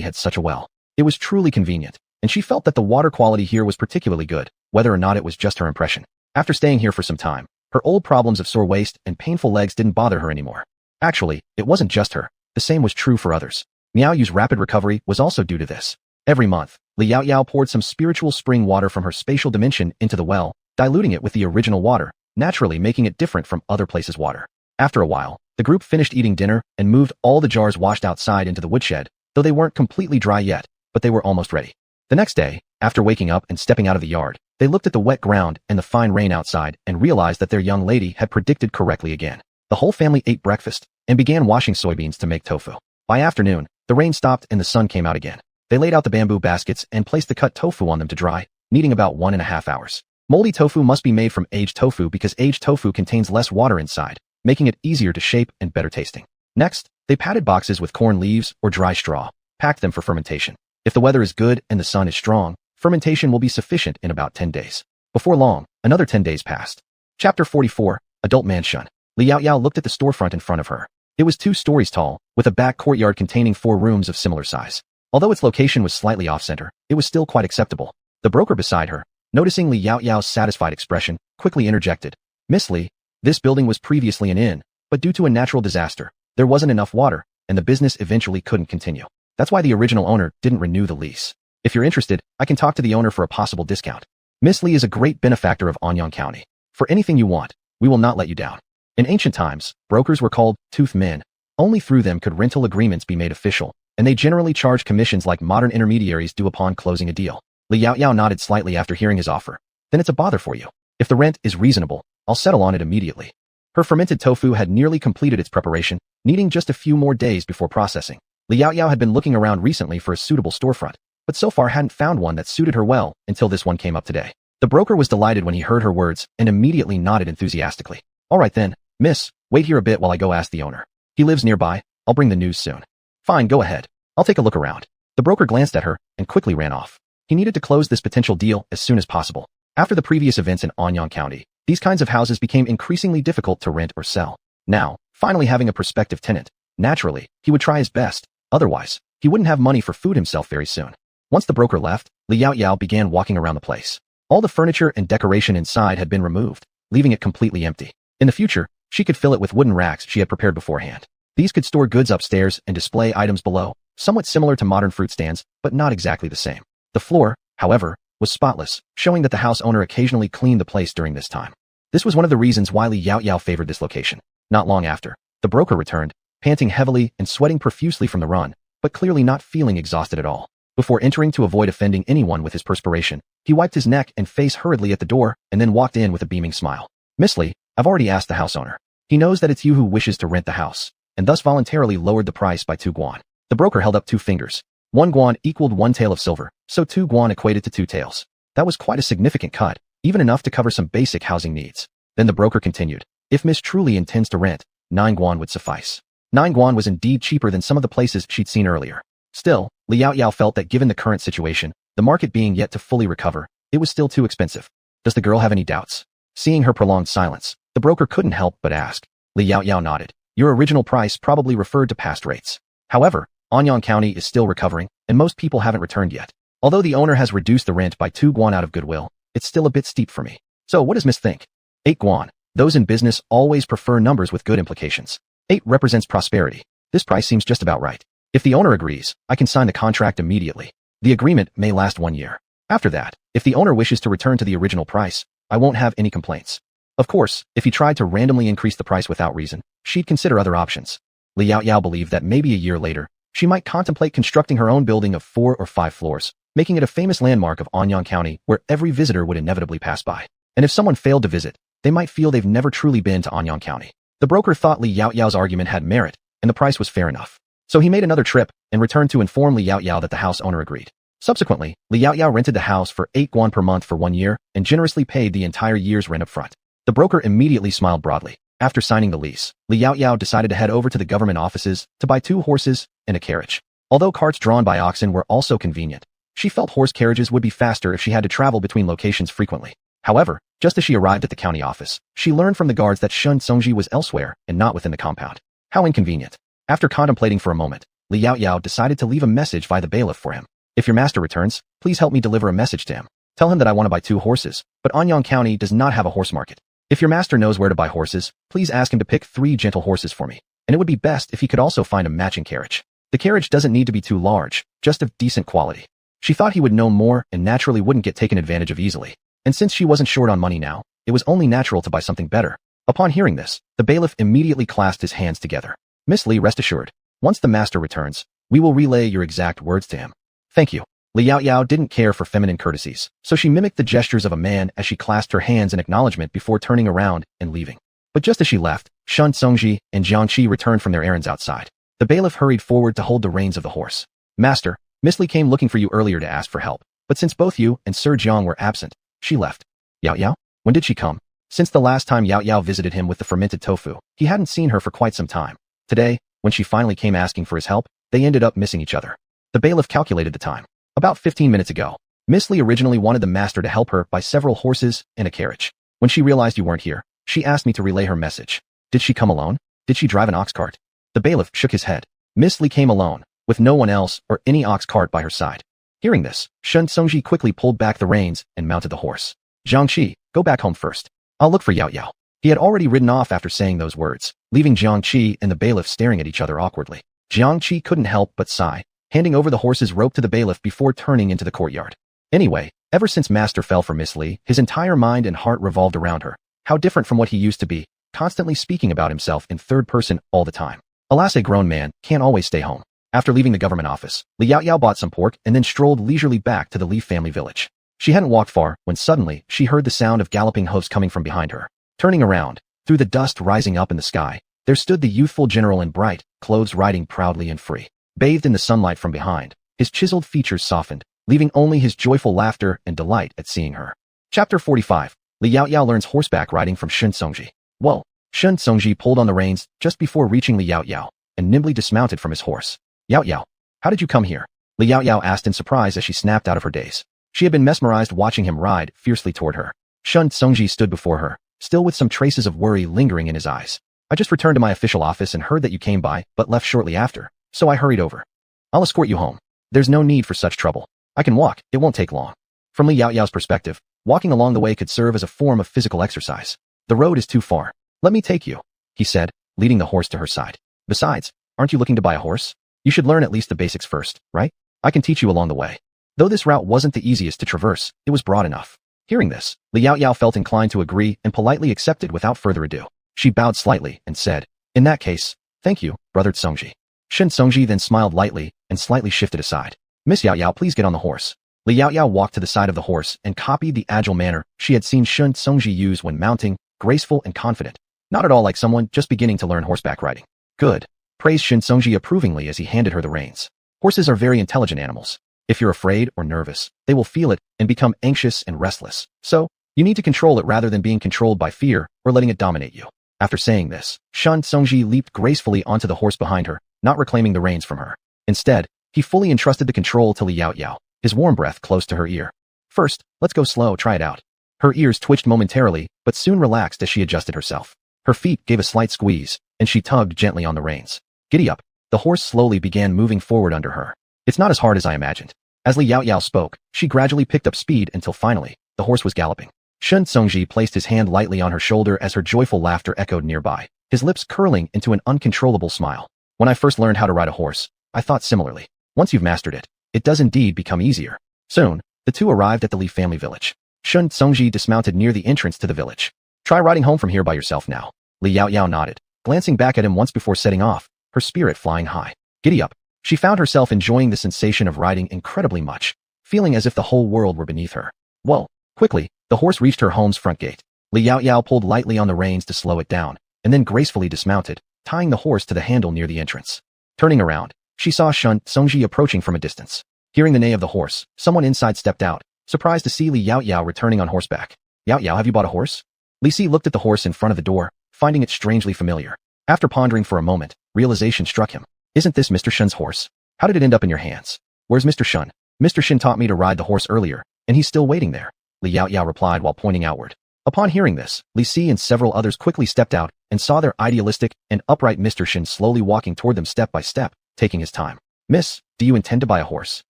had such a well. It was truly convenient, and she felt that the water quality here was particularly good, whether or not it was just her impression. After staying here for some time, her old problems of sore waist and painful legs didn't bother her anymore. Actually, it wasn't just her. The same was true for others. Miao Yu's rapid recovery was also due to this. Every month, Li Yao Yao poured some spiritual spring water from her spatial dimension into the well, diluting it with the original water, naturally making it different from other places' water. After a while, the group finished eating dinner and moved all the jars washed outside into the woodshed, though they weren't completely dry yet, but they were almost ready. The next day, after waking up and stepping out of the yard, they looked at the wet ground and the fine rain outside and realized that their young lady had predicted correctly again. The whole family ate breakfast and began washing soybeans to make tofu. By afternoon, the rain stopped and the sun came out again. They laid out the bamboo baskets and placed the cut tofu on them to dry, needing about 1.5 hours. Moldy tofu must be made from aged tofu because aged tofu contains less water inside, making it easier to shape and better tasting. Next, they padded boxes with corn leaves or dry straw, packed them for fermentation. If the weather is good and the sun is strong, fermentation will be sufficient in about 10 days. Before long, another 10 days passed. Chapter 44, Adult Mansion. Li Yao Yao looked at the storefront in front of her. It was 2 stories tall, with a back courtyard containing 4 rooms of similar size. Although its location was slightly off-center, it was still quite acceptable. The broker beside her, noticing Li Yao Yao's satisfied expression, quickly interjected. Miss Li, this building was previously an inn, but due to a natural disaster, there wasn't enough water, and the business eventually couldn't continue. That's why the original owner didn't renew the lease. If you're interested, I can talk to the owner for a possible discount. Miss Li is a great benefactor of Anyang County. For anything you want, we will not let you down. In ancient times, brokers were called tooth men. Only through them could rental agreements be made official, and they generally charge commissions like modern intermediaries do upon closing a deal. Li Yao Yao nodded slightly after hearing his offer. Then it's a bother for you. If the rent is reasonable, I'll settle on it immediately. Her fermented tofu had nearly completed its preparation, needing just a few more days before processing. Li Yao Yao had been looking around recently for a suitable storefront, but so far hadn't found one that suited her well until this one came up today. The broker was delighted when he heard her words and immediately nodded enthusiastically. All right then, miss, wait here a bit while I go ask the owner. He lives nearby, I'll bring the news soon. Fine, go ahead. I'll take a look around. The broker glanced at her and quickly ran off. He needed to close this potential deal as soon as possible. After the previous events in Anyang County, these kinds of houses became increasingly difficult to rent or sell. Now, finally having a prospective tenant, naturally, he would try his best. Otherwise, he wouldn't have money for food himself very soon. Once the broker left, Li Yaoyao began walking around the place. All the furniture and decoration inside had been removed, leaving it completely empty. In the future, she could fill it with wooden racks she had prepared beforehand. These could store goods upstairs and display items below, somewhat similar to modern fruit stands, but not exactly the same. The floor, however, was spotless, showing that the house owner occasionally cleaned the place during this time. This was one of the reasons why Li Yaoyao favored this location. Not long after, the broker returned, panting heavily and sweating profusely from the run, but clearly not feeling exhausted at all. Before entering to avoid offending anyone with his perspiration, he wiped his neck and face hurriedly at the door and then walked in with a beaming smile. "Miss Li, I've already asked the house owner. He knows that it's you who wishes to rent the house, and thus voluntarily lowered the price by 2 guan. The broker held up 2 fingers. 1 guan equaled 1 tael of silver, so 2 guan equated to 2 taels. That was quite a significant cut, even enough to cover some basic housing needs. Then the broker continued, "If Miss truly intends to rent, 9 guan would suffice." 9 guan was indeed cheaper than some of the places she'd seen earlier. Still, Li Yaoyao felt that given the current situation, the market being yet to fully recover, it was still too expensive. Does the girl have any doubts? Seeing her prolonged silence, the broker couldn't help but ask. Li Yaoyao nodded. Your original price probably referred to past rates. However, Anyang County is still recovering, and most people haven't returned yet. Although the owner has reduced the rent by 2 guan out of goodwill, it's still a bit steep for me. So what does Miss think? 8 guan. Those in business always prefer numbers with good implications. 8 represents prosperity. This price seems just about right. If the owner agrees, I can sign the contract immediately. The agreement may last 1 year. After that, if the owner wishes to return to the original price, I won't have any complaints. Of course, if he tried to randomly increase the price without reason, she'd consider other options. Li Yaoyao believed that maybe a year later, she might contemplate constructing her own building of 4 or 5 floors, making it a famous landmark of Anyang County where every visitor would inevitably pass by. And if someone failed to visit, they might feel they've never truly been to Anyang County. The broker thought Li Yaoyao's argument had merit, and the price was fair enough. So he made another trip and returned to inform Li Yaoyao that the house owner agreed. Subsequently, Li Yaoyao rented the house for 8 guan per month for 1 year and generously paid the entire year's rent up front. The broker immediately smiled broadly. After signing the lease, Li Yaoyao decided to head over to the government offices to buy 2 horses and a carriage. Although carts drawn by oxen were also convenient, she felt horse carriages would be faster if she had to travel between locations frequently. However, just as she arrived at the county office, she learned from the guards that Shun Songji was elsewhere and not within the compound. How inconvenient. After contemplating for a moment, Li Yaoyao decided to leave a message via the bailiff for him. If your master returns, please help me deliver a message to him. Tell him that I want to buy 2 horses, but Anyang County does not have a horse market. If your master knows where to buy horses, please ask him to pick 3 gentle horses for me, and it would be best if he could also find a matching carriage. The carriage doesn't need to be too large, just of decent quality. She thought he would know more and naturally wouldn't get taken advantage of easily. And since she wasn't short on money now, it was only natural to buy something better. Upon hearing this, the bailiff immediately clasped his hands together. Miss Li, rest assured, once the master returns, we will relay your exact words to him. Thank you. Li Yaoyao didn't care for feminine courtesies, so she mimicked the gestures of a man as she clasped her hands in acknowledgement before turning around and leaving. But just as she left, Shun Songji and Jiang Qi returned from their errands outside. The bailiff hurried forward to hold the reins of the horse. Master, Miss Li came looking for you earlier to ask for help, but since both you and Sir Jiang were absent, she left. Yaoyao? When did she come? Since the last time Yaoyao visited him with the fermented tofu, he hadn't seen her for quite some time. Today, when she finally came asking for his help, they ended up missing each other. The bailiff calculated the time. About 15 minutes ago. Miss Li originally wanted the master to help her buy several horses and a carriage. When she realized you weren't here, she asked me to relay her message. Did she come alone? Did she drive an ox cart? The bailiff shook his head. Miss Li came alone, with no one else or any ox cart by her side. Hearing this, Shun Songji quickly pulled back the reins and mounted the horse. Jiang Qi, go back home first. I'll look for Yaoyao. He had already ridden off after saying those words, leaving Jiang Qi and the bailiff staring at each other awkwardly. Jiang Qi couldn't help but sigh, handing over the horse's rope to the bailiff before turning into the courtyard. Anyway, ever since Master fell for Miss Li, his entire mind and heart revolved around her. How different from what he used to be, constantly speaking about himself in third person all the time. Alas, a grown man can't always stay home. After leaving the government office, Li Yaoyao bought some pork and then strolled leisurely back to the Li family village. She hadn't walked far when suddenly she heard the sound of galloping hoofs coming from behind her. Turning around, through the dust rising up in the sky, there stood the youthful general in bright clothes riding proudly and free. Bathed in the sunlight from behind, his chiseled features softened, leaving only his joyful laughter and delight at seeing her. Chapter 45. Li Yaoyao learns horseback riding from Shun Songji. Whoa! Shun Songji pulled on the reins just before reaching Li Yaoyao, and nimbly dismounted from his horse. Yaoyao, how did you come here? Li Yaoyao asked in surprise as she snapped out of her daze. She had been mesmerized watching him ride fiercely toward her. Shun Songji stood before her, still with some traces of worry lingering in his eyes. I just returned to my official office and heard that you came by, but left shortly after, so I hurried over. I'll escort you home. There's no need for such trouble. I can walk, it won't take long. From Li Yaoyao's perspective, walking along the way could serve as a form of physical exercise. The road is too far. Let me take you, he said, leading the horse to her side. Besides, aren't you looking to buy a horse? You should learn at least the basics first, right? I can teach you along the way. Though this route wasn't the easiest to traverse, it was broad enough. Hearing this, Li Yaoyao felt inclined to agree and politely accepted without further ado. She bowed slightly and said, in that case, thank you, brother Tsongji. Shen Tsongji then smiled lightly and slightly shifted aside. Miss Yaoyao, please get on the horse. Li Yaoyao walked to the side of the horse and copied the agile manner she had seen Shen Tsongji use when mounting, graceful and confident. Not at all like someone just beginning to learn horseback riding. Good, praised Shen Tsongji approvingly as he handed her the reins. Horses are very intelligent animals. If you're afraid or nervous, they will feel it and become anxious and restless. So, you need to control it rather than being controlled by fear or letting it dominate you. After saying this, Shen Tsongji leaped gracefully onto the horse behind her, not reclaiming the reins from her. Instead, he fully entrusted the control to Li Yaoyao, his warm breath close to her ear. First, let's go slow, try it out. Her ears twitched momentarily, but soon relaxed as she adjusted herself. Her feet gave a slight squeeze, and she tugged gently on the reins. Giddy up. The horse slowly began moving forward under her. It's not as hard as I imagined. As Li Yaoyao spoke, she gradually picked up speed until finally, the horse was galloping. Shen Tsongji placed his hand lightly on her shoulder as her joyful laughter echoed nearby, his lips curling into an uncontrollable smile. When I first learned how to ride a horse, I thought similarly. Once you've mastered it, it does indeed become easier. Soon, the two arrived at the Li family village. Shen Tsongji dismounted near the entrance to the village. Try riding home from here by yourself now. Li Yaoyao nodded, glancing back at him once before setting off, her spirit flying high. Giddy up. She found herself enjoying the sensation of riding incredibly much, feeling as if the whole world were beneath her. Well, quickly, the horse reached her home's front gate. Li Yaoyao pulled lightly on the reins to slow it down, and then gracefully dismounted, tying the horse to the handle near the entrance. Turning around, she saw Shen Tsongji approaching from a distance. Hearing the neigh of the horse, someone inside stepped out, surprised to see Li Yaoyao returning on horseback. Yaoyao, have you bought a horse? Li Si looked at the horse in front of the door, finding it strangely familiar. After pondering for a moment, realization struck him. Isn't this Mr. Shen's horse? How did it end up in your hands? Where's Mr. Shen? Mr. Shen taught me to ride the horse earlier, and he's still waiting there, Li Yaoyao replied while pointing outward. Upon hearing this, Li Si and several others quickly stepped out and saw their idealistic and upright Mr. Shen slowly walking toward them step by step, taking his time. Miss, do you intend to buy a horse?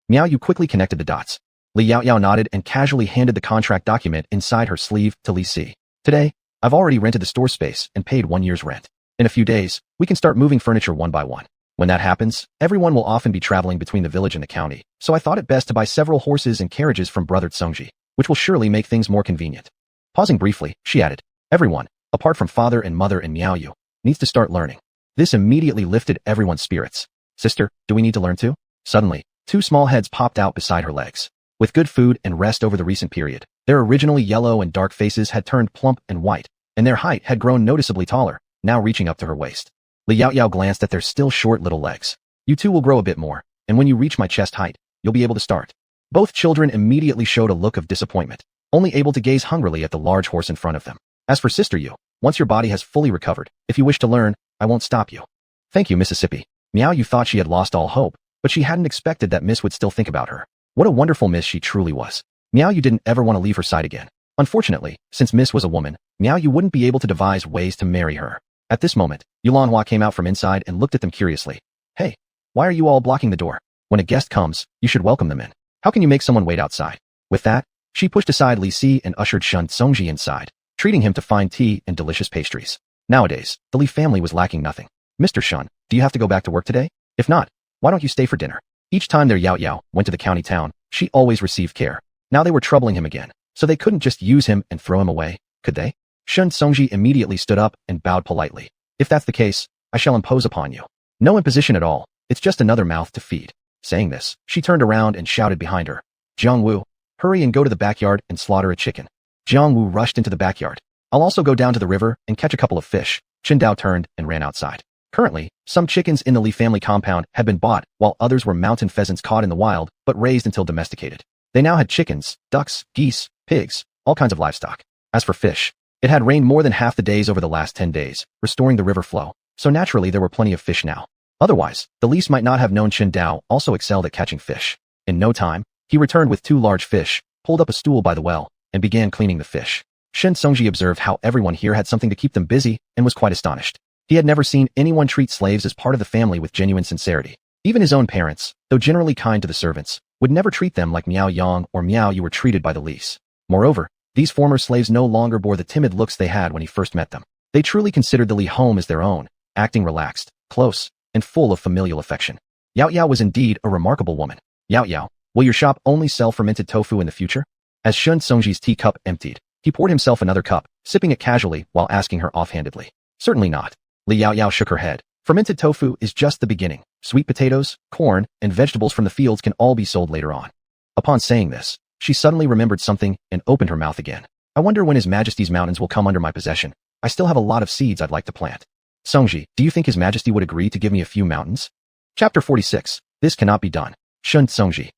Miao Yu quickly connected the dots. Li Yaoyao nodded and casually handed the contract document inside her sleeve to Li Si. Today, I've already rented the store space and paid 1 year's rent. In a few days, we can start moving furniture one by one. When that happens, everyone will often be traveling between the village and the county, so I thought it best to buy several horses and carriages from brother Tsongji, which will surely make things more convenient. Pausing briefly, she added, everyone, apart from father and mother and Miao Yu, needs to start learning. This immediately lifted everyone's spirits. Sister, do we need to learn too? Suddenly, two small heads popped out beside her legs. With good food and rest over the recent period, their originally yellow and dark faces had turned plump and white, and their height had grown noticeably taller, now reaching up to her waist. Li Yaoyao glanced at their still short little legs. You two will grow a bit more, and when you reach my chest height, you'll be able to start. Both children immediately showed a look of disappointment, only able to gaze hungrily at the large horse in front of them. As for Sister Yu, once your body has fully recovered, if you wish to learn, I won't stop you. Thank you, Mississippi. Miao Yu thought she had lost all hope, but she hadn't expected that Miss would still think about her. What a wonderful Miss she truly was. Miao Yu didn't ever want to leave her side again. Unfortunately, since Miss was a woman, Miao Yu wouldn't be able to devise ways to marry her. At this moment, Yulanhua came out from inside and looked at them curiously. Hey, why are you all blocking the door? When a guest comes, you should welcome them in. How can you make someone wait outside? With that, she pushed aside Li Si and ushered Shen Tsongji inside, treating him to fine tea and delicious pastries. Nowadays, the Li family was lacking nothing. Mr. Shen, do you have to go back to work today? If not, why don't you stay for dinner? Each time their Yaoyao went to the county town, she always received care. Now they were troubling him again, so they couldn't just use him and throw him away, could they? Shen Tsongji immediately stood up and bowed politely. If that's the case, I shall impose upon you. No imposition at all, it's just another mouth to feed. Saying this, she turned around and shouted behind her. Jiang Wu, hurry and go to the backyard and slaughter a chicken. Jiang Wu rushed into the backyard. I'll also go down to the river and catch a couple of fish. Chen Dao turned and ran outside. Currently, some chickens in the Li family compound had been bought, while others were mountain pheasants caught in the wild, but raised until domesticated. They now had chickens, ducks, geese, pigs, all kinds of livestock. As for fish, it had rained more than half the days over the last 10 days, restoring the river flow, so naturally there were plenty of fish now. Otherwise, the Lis might not have known Chen Dao also excelled at catching fish. In no time, he returned with 2 large fish, pulled up a stool by the well, and began cleaning the fish. Shen Tsongji observed how everyone here had something to keep them busy and was quite astonished. He had never seen anyone treat slaves as part of the family with genuine sincerity. Even his own parents, though generally kind to the servants, would never treat them like Miao Yang or Miao you were treated by the Lis. Moreover, these former slaves no longer bore the timid looks they had when he first met them. They truly considered the Li home as their own, acting relaxed, close, and full of familial affection. Yao Yao was indeed a remarkable woman. Yao Yao, will your shop only sell fermented tofu in the future? As Shun Songji's teacup emptied, he poured himself another cup, sipping it casually while asking her offhandedly. Certainly not. Li Yao Yao shook her head. Fermented tofu is just the beginning. Sweet potatoes, corn, and vegetables from the fields can all be sold later on. Upon saying this, she suddenly remembered something and opened her mouth again. I wonder when His Majesty's mountains will come under my possession. I still have a lot of seeds I'd like to plant. Songji, do you think His Majesty would agree to give me a few mountains? Chapter 46. This cannot be done. Shun Songji.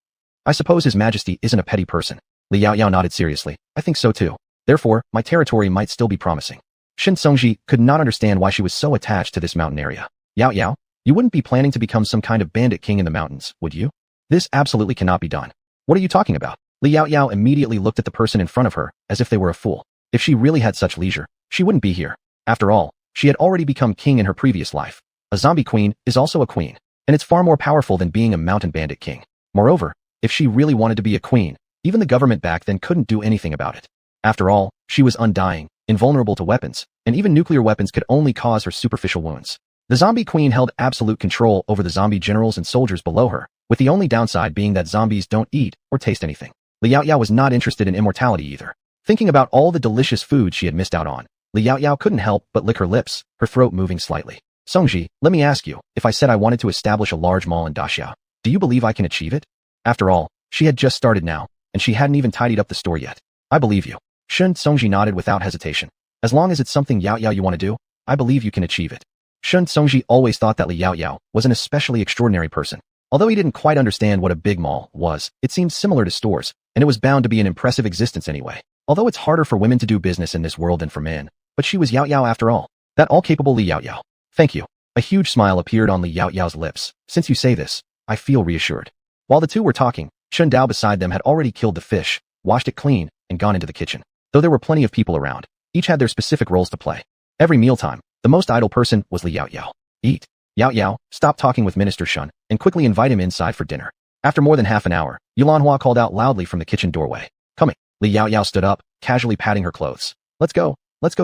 I suppose His Majesty isn't a petty person. Li Yao Yao nodded seriously. I think so too. Therefore, my territory might still be promising. Shun Songji could not understand why she was so attached to this mountain area. Yao Yao, you wouldn't be planning to become some kind of bandit king in the mountains, would you? This absolutely cannot be done. What are you talking about? Li Yao Yao immediately looked at the person in front of her as if they were a fool. If she really had such leisure, she wouldn't be here. After all, she had already become king in her previous life. A zombie queen is also a queen, and it's far more powerful than being a mountain bandit king. Moreover, if she really wanted to be a queen, even the government back then couldn't do anything about it. After all, she was undying, invulnerable to weapons, and even nuclear weapons could only cause her superficial wounds. The zombie queen held absolute control over the zombie generals and soldiers below her, with the only downside being that zombies don't eat or taste anything. Li Yao Yao was not interested in immortality either. Thinking about all the delicious food she had missed out on, Li Yao Yao couldn't help but lick her lips, her throat moving slightly. Songji, let me ask you, if I said I wanted to establish a large mall in Daxiao, do you believe I can achieve it? After all, she had just started now, and she hadn't even tidied up the store yet. I believe you. Shun Songji nodded without hesitation. As long as it's something Yao Yao you want to do, I believe you can achieve it. Shun Songji always thought that Li Yao Yao was an especially extraordinary person. Although he didn't quite understand what a big mall was, it seemed similar to stores, and it was bound to be an impressive existence anyway. Although it's harder for women to do business in this world than for men, but she was Yao Yao after all. That all-capable Li Yao Yao. Thank you. A huge smile appeared on Li Yao Yao's lips. Since you say this, I feel reassured. While the two were talking, Chun Dao beside them had already killed the fish, washed it clean, and gone into the kitchen. Though there were plenty of people around, each had their specific roles to play. Every mealtime, the most idle person was Li Yao Yao. Eat. Yao Yao, stop talking with Minister Shun, and quickly invite him inside for dinner. After more than half an hour, Yulanhua called out loudly from the kitchen doorway. Coming. Li Yao Yao stood up, casually patting her clothes. Let's go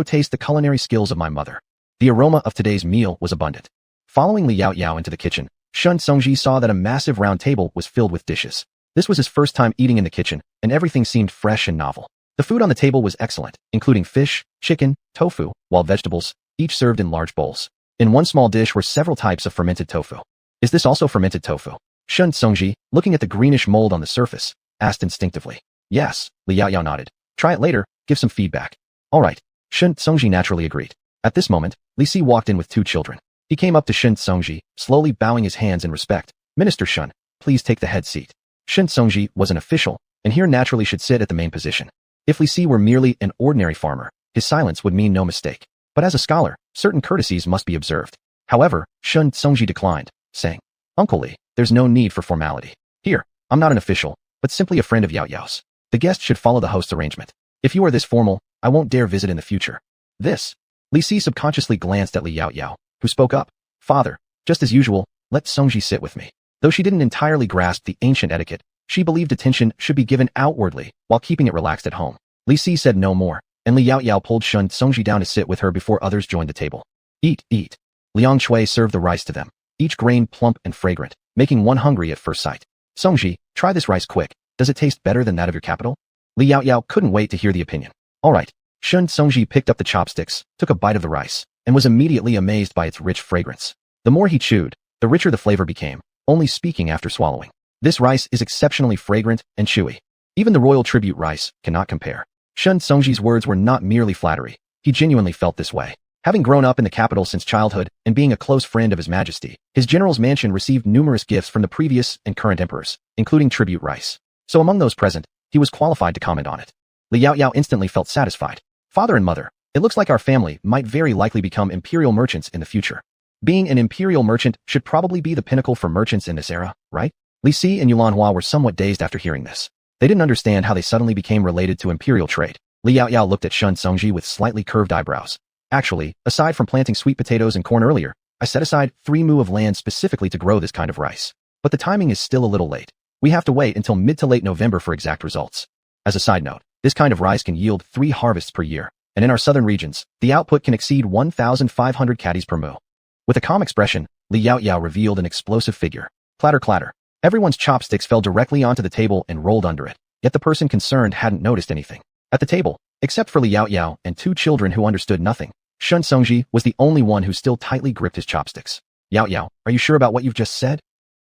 taste the culinary skills of my mother. The aroma of today's meal was abundant. Following Li Yao Yao into the kitchen, Shun Songji saw that a massive round table was filled with dishes. This was his first time eating in the kitchen, and everything seemed fresh and novel. The food on the table was excellent, including fish, chicken, tofu, wild vegetables, each served in large bowls. In one small dish were several types of fermented tofu. Is this also fermented tofu? Shun Songji, looking at the greenish mold on the surface, asked instinctively. Yes, Li Yao Yao nodded. Try it later, give some feedback. All right. Shun Songji naturally agreed. At this moment, Li Si walked in with two children. He came up to Shun Songji, slowly bowing his hands in respect. Minister Shun, please take the head seat. Shun Songji was an official, and here naturally should sit at the main position. If Li Si were merely an ordinary farmer, his silence would mean no mistake. But as a scholar, certain courtesies must be observed. However, Shun Songji declined, saying, Uncle Li, there's no need for formality. Here, I'm not an official, but simply a friend of Yao Yao's. The guest should follow the host's arrangement. If you are this formal, I won't dare visit in the future. This. Li Si subconsciously glanced at Li Yao Yao, who spoke up. Father, just as usual, let Songji sit with me. Though she didn't entirely grasp the ancient etiquette, she believed attention should be given outwardly while keeping it relaxed at home. Li Si said no more, and Li Yao Yao pulled Shun Songji down to sit with her before others joined the table. Eat, eat. Liang Shui served the rice to them, each grain plump and fragrant, making one hungry at first sight. Songji, try this rice quick. Does it taste better than that of your capital? Li Yao Yao couldn't wait to hear the opinion. All right. Shun Songji picked up the chopsticks, took a bite of the rice, and was immediately amazed by its rich fragrance. The more he chewed, the richer the flavor became, only speaking after swallowing. This rice is exceptionally fragrant and chewy. Even the royal tribute rice cannot compare. Shun Songji's words were not merely flattery. He genuinely felt this way. Having grown up in the capital since childhood and being a close friend of His Majesty, his general's mansion received numerous gifts from the previous and current emperors, including tribute rice. So among those present, he was qualified to comment on it. Li Yao Yao instantly felt satisfied. Father and mother, it looks like our family might very likely become imperial merchants in the future. Being an imperial merchant should probably be the pinnacle for merchants in this era, right? Li Si and Yulanhua were somewhat dazed after hearing this. They didn't understand how they suddenly became related to imperial trade. Li Yao Yao looked at Shun Songji with slightly curved eyebrows. Actually, aside from planting sweet potatoes and corn earlier, I set aside 3 mu of land specifically to grow this kind of rice. But the timing is still a little late. We have to wait until mid to late November for exact results. As a side note, this kind of rice can yield 3 harvests per year, and in our southern regions, the output can exceed 1,500 caddies per moo. With a calm expression, Li Yaoyao revealed an explosive figure. Clatter clatter. Everyone's chopsticks fell directly onto the table and rolled under it, yet the person concerned hadn't noticed anything. At the table, except for Li Yaoyao and 2 children who understood nothing, Shun Songji was the only one who still tightly gripped his chopsticks. Yaoyao, are you sure about what you've just said?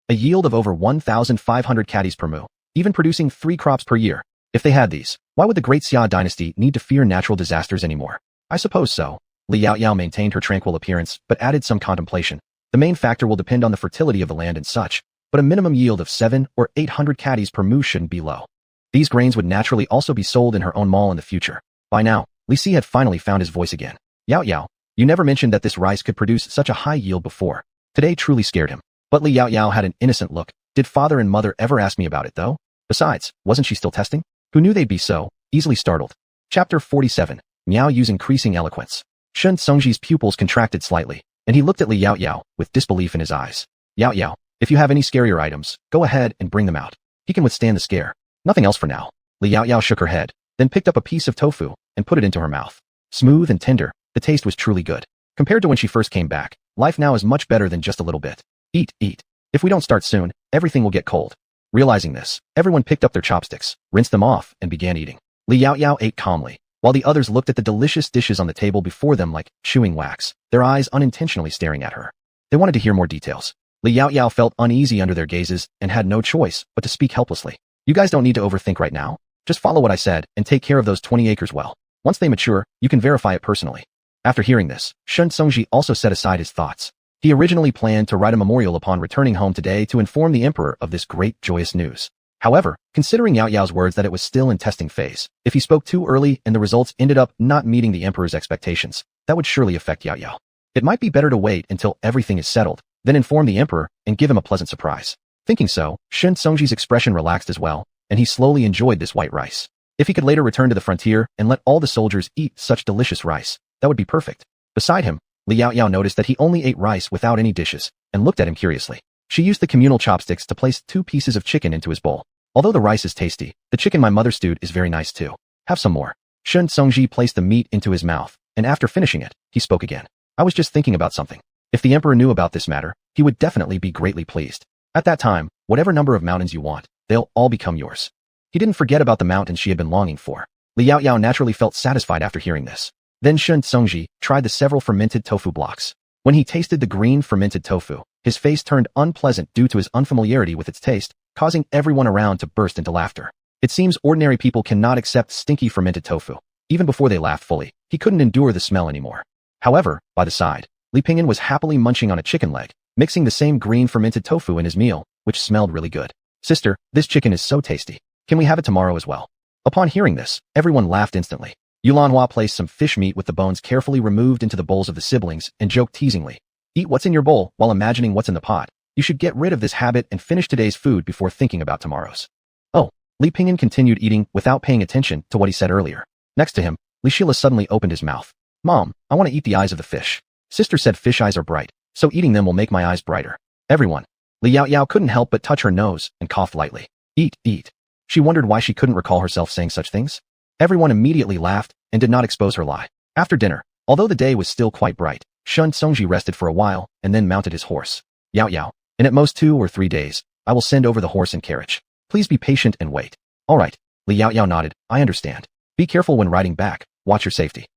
A yield of over 1,500 caddies per moo, even producing 3 crops per year. If they had these, why would the Great Xia dynasty need to fear natural disasters anymore? I suppose so. Li Yaoyao maintained her tranquil appearance, but added some contemplation. The main factor will depend on the fertility of the land and such, but a minimum yield of 7 or 800 caddies per moo shouldn't be low. These grains would naturally also be sold in her own mall in the future. By now, Li Si had finally found his voice again. Yaoyao, you never mentioned that this rice could produce such a high yield before. Today truly scared him. But Li Yaoyao had an innocent look. Did father and mother ever ask me about it though? Besides, wasn't she still testing? Who knew they'd be so easily startled? Chapter 47. Miao Yu's increasing eloquence. Shun Songji's pupils contracted slightly, and he looked at Li Yaoyao with disbelief in his eyes. Yaoyao, if you have any scarier items, go ahead and bring them out. He can withstand the scare. Nothing else for now. Li Yaoyao shook her head, then picked up a piece of tofu and put it into her mouth. Smooth and tender, the taste was truly good. Compared to when she first came back, life now is much better than just a little bit. Eat, eat. If we don't start soon, everything will get cold. Realizing this, everyone picked up their chopsticks, rinsed them off, and began eating. Li Yaoyao ate calmly, while the others looked at the delicious dishes on the table before them like chewing wax, their eyes unintentionally staring at her. They wanted to hear more details. Li Yaoyao felt uneasy under their gazes and had no choice but to speak helplessly. You guys don't need to overthink right now. Just follow what I said and take care of those 20 acres well. Once they mature, you can verify it personally. After hearing this, Shun Songji also set aside his thoughts. He originally planned to write a memorial upon returning home today to inform the emperor of this great joyous news. However, considering Yaoyao's words that it was still in testing phase, if he spoke too early and the results ended up not meeting the emperor's expectations, that would surely affect Yaoyao. It might be better to wait until everything is settled, then inform the emperor and give him a pleasant surprise. Thinking so, Shun Songji's expression relaxed as well, and he slowly enjoyed this white rice. If he could later return to the frontier and let all the soldiers eat such delicious rice, that would be perfect. Beside him, Li Yaoyao noticed that he only ate rice without any dishes, and looked at him curiously. She used the communal chopsticks to place 2 pieces of chicken into his bowl. Although the rice is tasty, the chicken my mother stewed is very nice too. Have some more. Shun Songji placed the meat into his mouth, and after finishing it, he spoke again. I was just thinking about something. If the emperor knew about this matter, he would definitely be greatly pleased. At that time, whatever number of mountains you want, they'll all become yours. He didn't forget about the mountains she had been longing for. Li Yaoyao naturally felt satisfied after hearing this. Then Shun Songji tried the several fermented tofu blocks. When he tasted the green fermented tofu, his face turned unpleasant due to his unfamiliarity with its taste, causing everyone around to burst into laughter. It seems ordinary people cannot accept stinky fermented tofu. Even before they laughed fully, he couldn't endure the smell anymore. However, by the side, Li Pingyan was happily munching on a chicken leg, mixing the same green fermented tofu in his meal, which smelled really good. Sister, this chicken is so tasty. Can we have it tomorrow as well? Upon hearing this, everyone laughed instantly. Yulanhua placed some fish meat with the bones carefully removed into the bowls of the siblings and joked teasingly. Eat what's in your bowl while imagining what's in the pot. You should get rid of this habit and finish today's food before thinking about tomorrow's. Oh, Li Pingyan continued eating without paying attention to what he said earlier. Next to him, Li Shila suddenly opened his mouth. Mom, I want to eat the eyes of the fish. Sister said fish eyes are bright, so eating them will make my eyes brighter. Everyone. Li Yaoyao couldn't help but touch her nose and cough lightly. Eat, eat. She wondered why she couldn't recall herself saying such things. Everyone immediately laughed and did not expose her lie. After dinner, although the day was still quite bright, Shun Songji rested for a while and then mounted his horse. Yaoyao, in at most 2 or 3 days, I will send over the horse and carriage. Please be patient and wait. All right. Li Yaoyao nodded. I understand. Be careful when riding back. Watch your safety.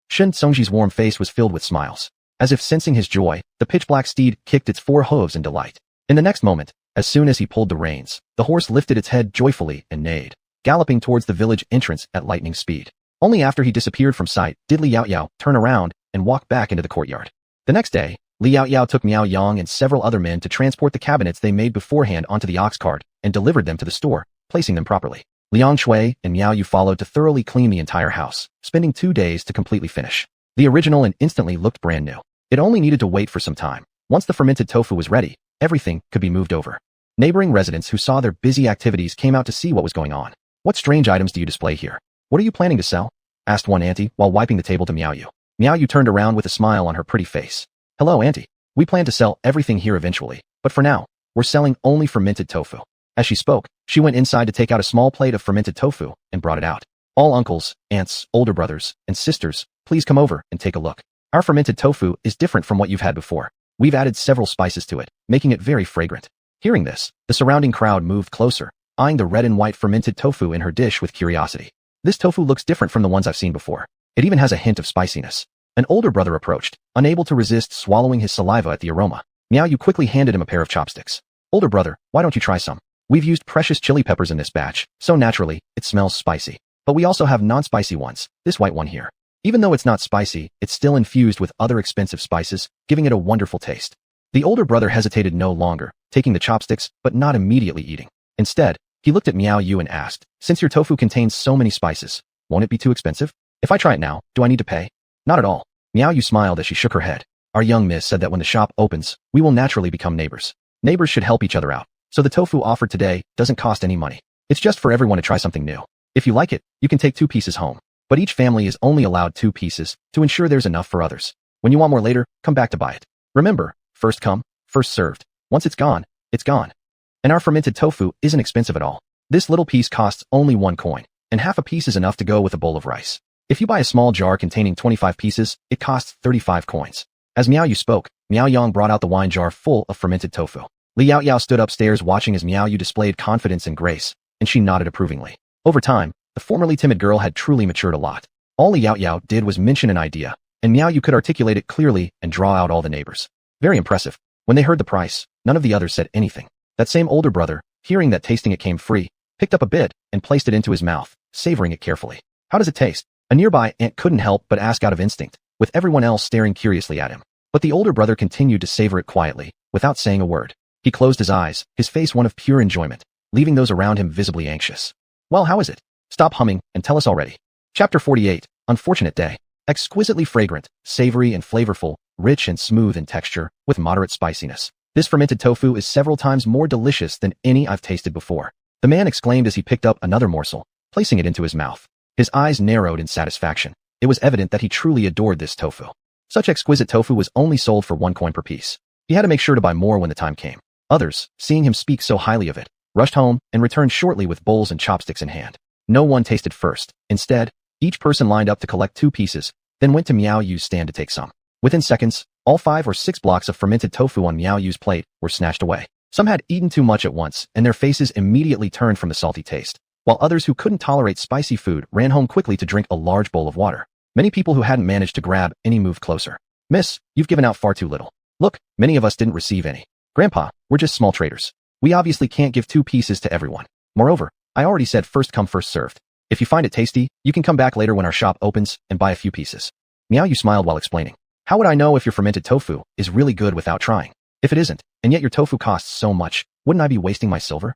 Shun Songji's warm face was filled with smiles. As if sensing his joy, the pitch-black steed kicked its 4 hooves in delight. In the next moment, as soon as he pulled the reins, the horse lifted its head joyfully and neighed, galloping towards the village entrance at lightning speed. Only after he disappeared from sight did Li Yaoyao turn around and walk back into the courtyard. The next day, Li Yaoyao took Miao Yang and several other men to transport the cabinets they made beforehand onto the ox cart and delivered them to the store, placing them properly. Liang Shui and Miao Yu followed to thoroughly clean the entire house, spending 2 days to completely finish. The original and instantly looked brand new. It only needed to wait for some time. Once the fermented tofu was ready, everything could be moved over. Neighboring residents who saw their busy activities came out to see what was going on. What strange items do you display here? What are you planning to sell? Asked one auntie while wiping the table to Miao Yu. Miao Yu turned around with a smile on her pretty face. Hello auntie. We plan to sell everything here eventually, but for now, we're selling only fermented tofu. As she spoke, she went inside to take out a small plate of fermented tofu and brought it out. All uncles, aunts, older brothers, and sisters, please come over and take a look. Our fermented tofu is different from what you've had before. We've added several spices to it, making it very fragrant. Hearing this, the surrounding crowd moved closer, eyeing the red and white fermented tofu in her dish with curiosity. This tofu looks different from the ones I've seen before. It even has a hint of spiciness. An older brother approached, unable to resist swallowing his saliva at the aroma. Miao Yu quickly handed him a pair of chopsticks. Older brother, why don't you try some? We've used precious chili peppers in this batch, so naturally, it smells spicy. But we also have non-spicy ones, this white one here. Even though it's not spicy, it's still infused with other expensive spices, giving it a wonderful taste. The older brother hesitated no longer, taking the chopsticks, but not immediately eating. Instead, he looked at Miao Yu and asked, since your tofu contains so many spices, won't it be too expensive? If I try it now, do I need to pay? Not at all. Miao Yu smiled as she shook her head. Our young miss said that when the shop opens, we will naturally become neighbors. Neighbors should help each other out. So the tofu offered today doesn't cost any money. It's just for everyone to try something new. If you like it, you can take 2 pieces home. But each family is only allowed 2 pieces to ensure there's enough for others. When you want more later, come back to buy it. Remember, first come, first served. Once it's gone, it's gone. And our fermented tofu isn't expensive at all. This little piece costs only 1 coin, and half a piece is enough to go with a bowl of rice. If you buy a small jar containing 25 pieces, it costs 35 coins. As Miao Yu spoke, Miao Yang brought out the wine jar full of fermented tofu. Li Yaoyao stood upstairs watching as Miao Yu displayed confidence and grace, and she nodded approvingly. Over time, the formerly timid girl had truly matured a lot. All Li Yaoyao did was mention an idea, and Miao Yu could articulate it clearly and draw out all the neighbors. Very impressive. When they heard the price, none of the others said anything. That same older brother, hearing that tasting it came free, picked up a bit and placed it into his mouth, savoring it carefully. How does it taste? A nearby aunt couldn't help but ask out of instinct, with everyone else staring curiously at him. But the older brother continued to savor it quietly, without saying a word. He closed his eyes, his face one of pure enjoyment, leaving those around him visibly anxious. Well, how is it? Stop humming and tell us already. Chapter 48, Unfortunate Day. Exquisitely fragrant, savory and flavorful, rich and smooth in texture, with moderate spiciness. This fermented tofu is several times more delicious than any I've tasted before. The man exclaimed as he picked up another morsel, placing it into his mouth. His eyes narrowed in satisfaction. It was evident that he truly adored this tofu. Such exquisite tofu was only sold for 1 coin per piece. He had to make sure to buy more when the time came. Others, seeing him speak so highly of it, rushed home and returned shortly with bowls and chopsticks in hand. No one tasted first. Instead, each person lined up to collect 2 pieces, then went to Miao Yu's stand to take some. Within seconds, all 5 or 6 blocks of fermented tofu on Miao Yu's plate were snatched away. Some had eaten too much at once, and their faces immediately turned from the salty taste, while others who couldn't tolerate spicy food ran home quickly to drink a large bowl of water. Many people who hadn't managed to grab any moved closer. Miss, you've given out far too little. Look, many of us didn't receive any. Grandpa, we're just small traders. We obviously can't give 2 pieces to everyone. Moreover, I already said first come first served. If you find it tasty, you can come back later when our shop opens and buy a few pieces. Miao Yu smiled while explaining. How would I know if your fermented tofu is really good without trying? If it isn't, and yet your tofu costs so much, wouldn't I be wasting my silver?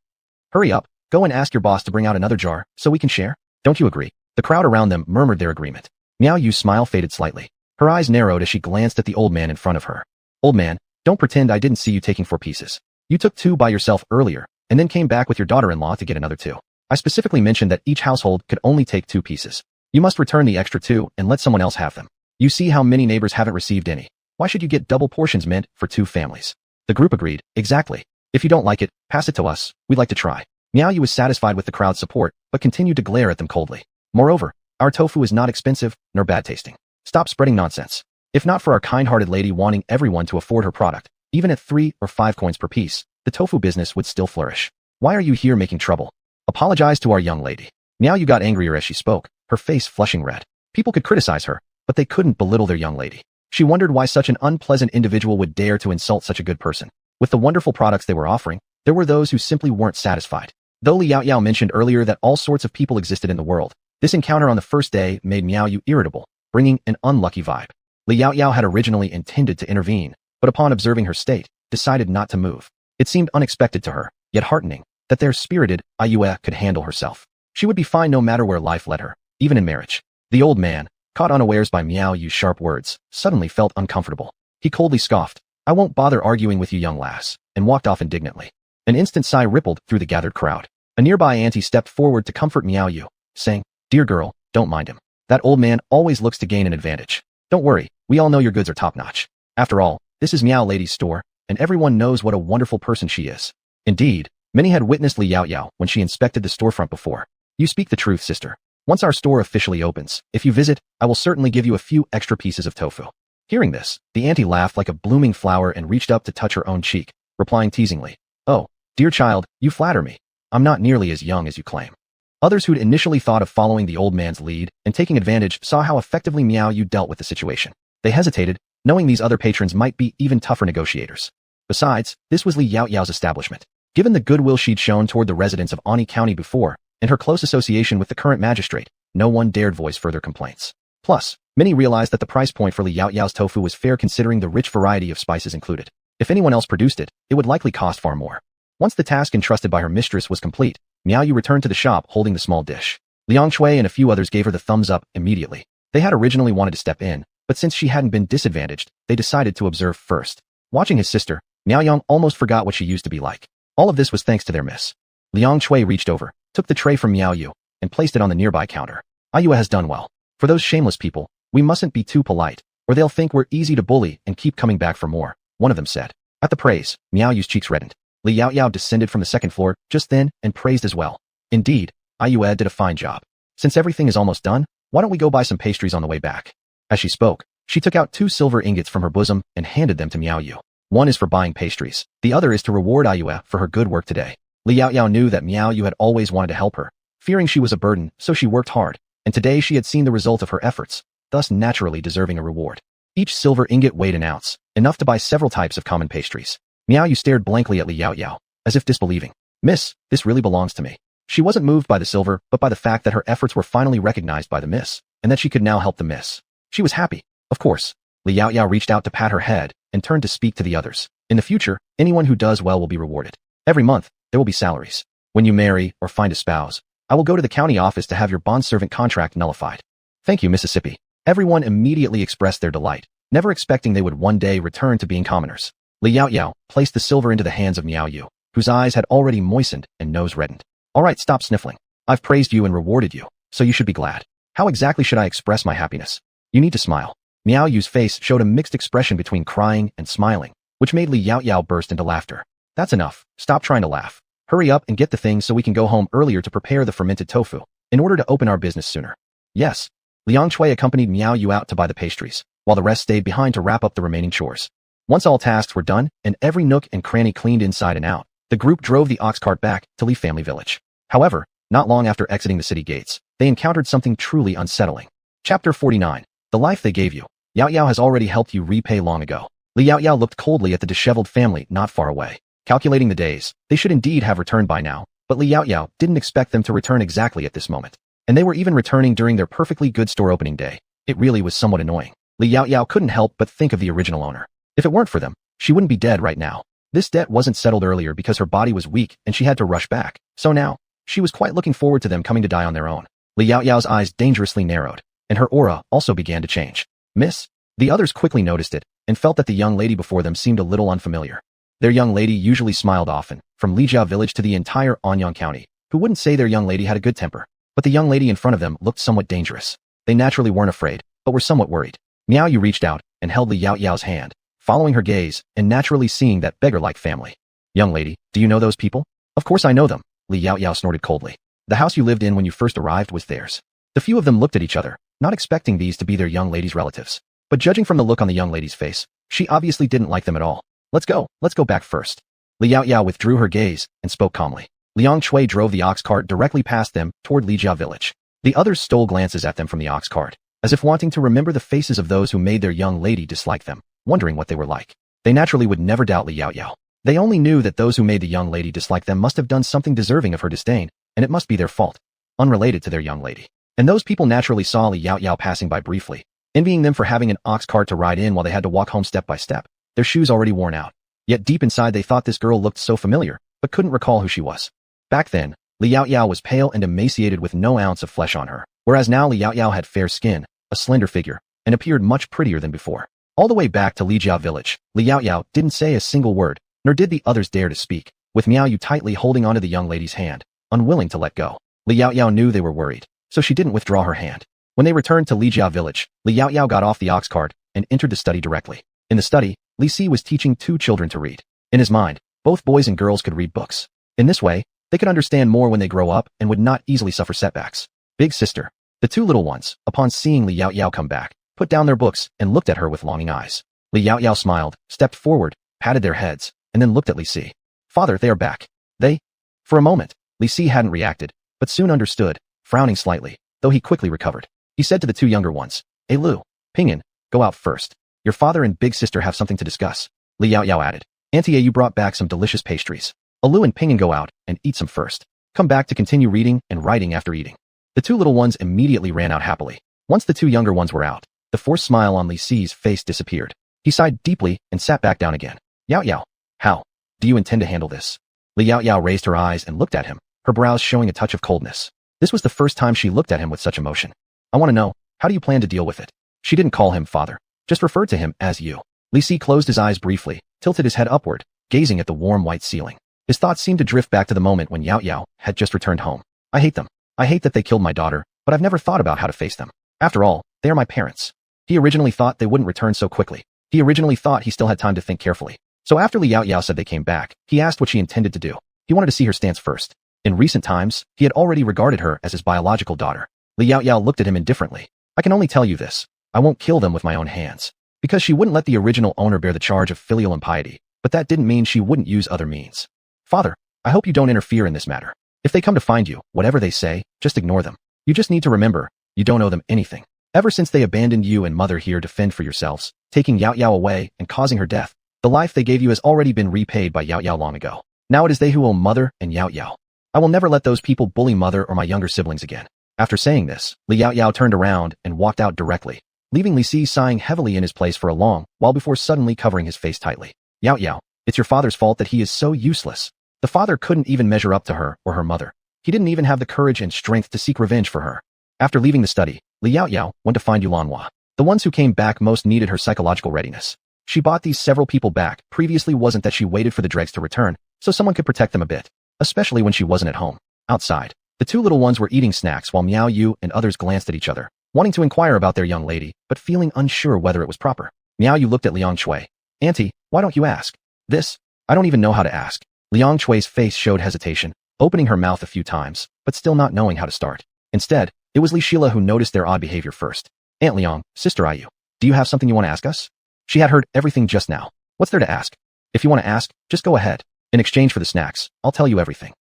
Hurry up, go and ask your boss to bring out another jar, so we can share. Don't you agree? The crowd around them murmured their agreement. Miao Yu's smile faded slightly. Her eyes narrowed as she glanced at the old man in front of her. Old man, don't pretend I didn't see you taking 4 pieces. You took 2 by yourself earlier, and then came back with your daughter-in-law to get another 2. I specifically mentioned that each household could only take 2 pieces. You must return the extra 2 and let someone else have them. You see how many neighbors haven't received any. Why should you get double portions meant for 2 families? The group agreed. Exactly. If you don't like it, pass it to us. We'd like to try. Miao Yu was satisfied with the crowd's support, but continued to glare at them coldly. Moreover, our tofu is not expensive, nor bad tasting. Stop spreading nonsense. If not for our kind-hearted lady wanting everyone to afford her product, even at 3 or 5 coins per piece, the tofu business would still flourish. Why are you here making trouble? Apologize to our young lady. Miao Yu got angrier as she spoke, her face flushing red. People could criticize her, but they couldn't belittle their young lady. She wondered why such an unpleasant individual would dare to insult such a good person. With the wonderful products they were offering, there were those who simply weren't satisfied. Though Li Yaoyao mentioned earlier that all sorts of people existed in the world, this encounter on the first day made Miao Yu irritable, bringing an unlucky vibe. Li Yaoyao had originally intended to intervene, but upon observing her state, decided not to move. It seemed unexpected to her, yet heartening, that their spirited Ayue could handle herself. She would be fine no matter where life led her, even in marriage. The old man, caught unawares by Miao Yu's sharp words, suddenly felt uncomfortable. He coldly scoffed, I won't bother arguing with you, young lass, and walked off indignantly. An instant sigh rippled through the gathered crowd. A nearby auntie stepped forward to comfort Miao Yu, saying, Dear girl, don't mind him. That old man always looks to gain an advantage. Don't worry, we all know your goods are top-notch. After all, this is Miao Lady's store, and everyone knows what a wonderful person she is. Indeed, Many had witnessed Li Yaoyao when she inspected the storefront before. You speak the truth, sister. Once our store officially opens, if you visit, I will certainly give you a few extra pieces of tofu. Hearing this, the auntie laughed like a blooming flower and reached up to touch her own cheek, replying teasingly, "Oh, dear child, you flatter me. I'm not nearly as young as you claim." Others who'd initially thought of following the old man's lead and taking advantage saw how effectively Miao Yu dealt with the situation. They hesitated, knowing these other patrons might be even tougher negotiators. Besides, this was Li Yaoyao's establishment. Given the goodwill she'd shown toward the residents of Ani County before, and her close association with the current magistrate, no one dared voice further complaints. Plus, many realized that the price point for Li Yaoyao's tofu was fair considering the rich variety of spices included. If anyone else produced it, it would likely cost far more. Once the task entrusted by her mistress was complete, Miao Yu returned to the shop holding the small dish. Liang Shui and a few others gave her the thumbs up immediately. They had originally wanted to step in, but since she hadn't been disadvantaged, they decided to observe first. Watching his sister, Miao Yang almost forgot what she used to be like. All of this was thanks to their miss. Liang Shui reached over, took the tray from Miao Yu, and placed it on the nearby counter. Ayua has done well. For those shameless people, we mustn't be too polite, or they'll think we're easy to bully and keep coming back for more, one of them said. At the praise, Miao Yu's cheeks reddened. Li Yaoyao descended from the second floor just then and praised as well. Indeed, Ayua did a fine job. Since everything is almost done, why don't we go buy some pastries on the way back? As she spoke, she took out 2 silver ingots from her bosom and handed them to Miao Yu. One is for buying pastries, the other is to reward Ayua for her good work today. Li Yaoyao knew that Miao Yu had always wanted to help her, fearing she was a burden, so she worked hard, and today she had seen the result of her efforts, thus naturally deserving a reward. Each silver ingot weighed an ounce, enough to buy several types of common pastries. Miao Yu stared blankly at Li Yaoyao, as if disbelieving. "Miss, this really belongs to me." She wasn't moved by the silver, but by the fact that her efforts were finally recognized by the miss, and that she could now help the miss. She was happy. Of course. Li Yaoyao reached out to pat her head and turned to speak to the others. In the future, anyone who does well will be rewarded. Every month, there will be salaries. When you marry or find a spouse, I will go to the county office to have your bondservant contract nullified. Thank you, Mississippi. Everyone immediately expressed their delight, never expecting they would one day return to being commoners. Li Yaoyao placed the silver into the hands of Miao Yu, whose eyes had already moistened and nose reddened. All right, stop sniffling. I've praised you and rewarded you, so you should be glad. How exactly should I express my happiness? You need to smile. Miao Yu's face showed a mixed expression between crying and smiling, which made Li Yaoyao burst into laughter. That's enough. Stop trying to laugh. Hurry up and get the things so we can go home earlier to prepare the fermented tofu, in order to open our business sooner. Yes. Liang Shui accompanied Miao Yu out to buy the pastries, while the rest stayed behind to wrap up the remaining chores. Once all tasks were done and every nook and cranny cleaned inside and out, the group drove the ox cart back to Li Family Village. However, not long after exiting the city gates, they encountered something truly unsettling. Chapter 49. The life they gave you. Yao Yao has already helped you repay long ago. Li Yaoyao looked coldly at the disheveled family not far away. Calculating the days, they should indeed have returned by now, but Li Yaoyao didn't expect them to return exactly at this moment. And they were even returning during their perfectly good store opening day. It really was somewhat annoying. Li Yaoyao couldn't help but think of the original owner. If it weren't for them, she wouldn't be dead right now. This debt wasn't settled earlier because her body was weak and she had to rush back. So now, she was quite looking forward to them coming to die on their own. Li Yaoyao's eyes dangerously narrowed, and her aura also began to change. Miss? The others quickly noticed it, and felt that the young lady before them seemed a little unfamiliar. Their young lady usually smiled often, from Lijia village to the entire Anyang County. Who wouldn't say their young lady had a good temper? But the young lady in front of them looked somewhat dangerous. They naturally weren't afraid, but were somewhat worried. Miao Yu reached out, and held Li Yaoyao's hand, following her gaze, and naturally seeing that beggar-like family. Young lady, do you know those people? Of course I know them, Li Yaoyao snorted coldly. The house you lived in when you first arrived was theirs. The few of them looked at each other, not expecting these to be their young lady's relatives. But judging from the look on the young lady's face, she obviously didn't like them at all. Let's go back first. Li Yaoyao withdrew her gaze, and spoke calmly. Liang Shui drove the ox cart directly past them, toward Lijia village. The others stole glances at them from the ox cart, as if wanting to remember the faces of those who made their young lady dislike them, wondering what they were like. They naturally would never doubt Li Yaoyao. They only knew that those who made the young lady dislike them must have done something deserving of her disdain, and it must be their fault, unrelated to their young lady. And those people naturally saw Li Yaoyao passing by briefly, envying them for having an ox cart to ride in while they had to walk home step by step, their shoes already worn out. Yet deep inside they thought this girl looked so familiar, but couldn't recall who she was. Back then, Li Yaoyao was pale and emaciated with no ounce of flesh on her, whereas now Li Yaoyao had fair skin, a slender figure, and appeared much prettier than before. All the way back to Lijia village, Li Yaoyao didn't say a single word, nor did the others dare to speak, with Miao Yu tightly holding onto the young lady's hand, unwilling to let go. Li Yaoyao knew they were worried, so she didn't withdraw her hand. When they returned to Lijia village, Li Yaoyao got off the ox cart and entered the study directly. In the study, Li Si was teaching 2 children to read. In his mind, both boys and girls could read books. In this way, they could understand more when they grow up and would not easily suffer setbacks. Big sister. The two little ones, upon seeing Li Yao Yao come back, put down their books and looked at her with longing eyes. Li Yao Yao smiled, stepped forward, patted their heads, and then looked at Li Si. Father, they are back. They? For a moment, Li Si hadn't reacted, but soon understood, frowning slightly, though he quickly recovered. He said to the two younger ones, Hey Lu, Pingyan, go out first. Your father and big sister have something to discuss. Li Yao Yao added. Auntie you brought back some delicious pastries. Lu and Pingyan go out and eat some first. Come back to continue reading and writing after eating. The two little ones immediately ran out happily. Once the two younger ones were out, the forced smile on Li Si's face disappeared. He sighed deeply and sat back down again. Yao Yao, how do you intend to handle this? Li Yao Yao raised her eyes and looked at him, her brows showing a touch of coldness. This was the first time she looked at him with such emotion. I want to know, how do you plan to deal with it? She didn't call him father, just referred to him as you. Li Si closed his eyes briefly, tilted his head upward, gazing at the warm white ceiling. His thoughts seemed to drift back to the moment when Yao Yao had just returned home. I hate them. I hate that they killed my daughter, but I've never thought about how to face them. After all, they are my parents. He originally thought they wouldn't return so quickly. He originally thought he still had time to think carefully. So after Li Yao Yao said they came back, he asked what she intended to do. He wanted to see her stance first. In recent times, he had already regarded her as his biological daughter. Li Yao Yao looked at him indifferently. I can only tell you this. I won't kill them with my own hands. Because she wouldn't let the original owner bear the charge of filial impiety, but that didn't mean she wouldn't use other means. Father, I hope you don't interfere in this matter. If they come to find you, whatever they say, just ignore them. You just need to remember, you don't owe them anything. Ever since they abandoned you and mother here to fend for yourselves, taking Yao Yao away and causing her death, the life they gave you has already been repaid by Yao Yao long ago. Now it is they who owe mother and Yao Yao. I will never let those people bully mother or my younger siblings again. After saying this, Li Yao Yao turned around and walked out directly, leaving Li Si sighing heavily in his place for a long while before suddenly covering his face tightly. Yao Yao, it's your father's fault that he is so useless. The father couldn't even measure up to her or her mother. He didn't even have the courage and strength to seek revenge for her. After leaving the study, Li Yao Yao went to find Yulanhua. The ones who came back most needed her psychological readiness. She bought these several people back. Previously wasn't that she waited for the dregs to return, so someone could protect them a bit, especially when she wasn't at home. Outside, the two little ones were eating snacks while Miao Yu and others glanced at each other, wanting to inquire about their young lady, but feeling unsure whether it was proper. Miao Yu looked at Liang Chui. Auntie, why don't you ask? This? I don't even know how to ask. Liang Chui's face showed hesitation, opening her mouth a few times, but still not knowing how to start. Instead, it was Li Shila who noticed their odd behavior first. Aunt Liang, Sister Ayu, do you have something you want to ask us? She had heard everything just now. What's there to ask? If you want to ask, just go ahead. In exchange for the snacks, I'll tell you everything.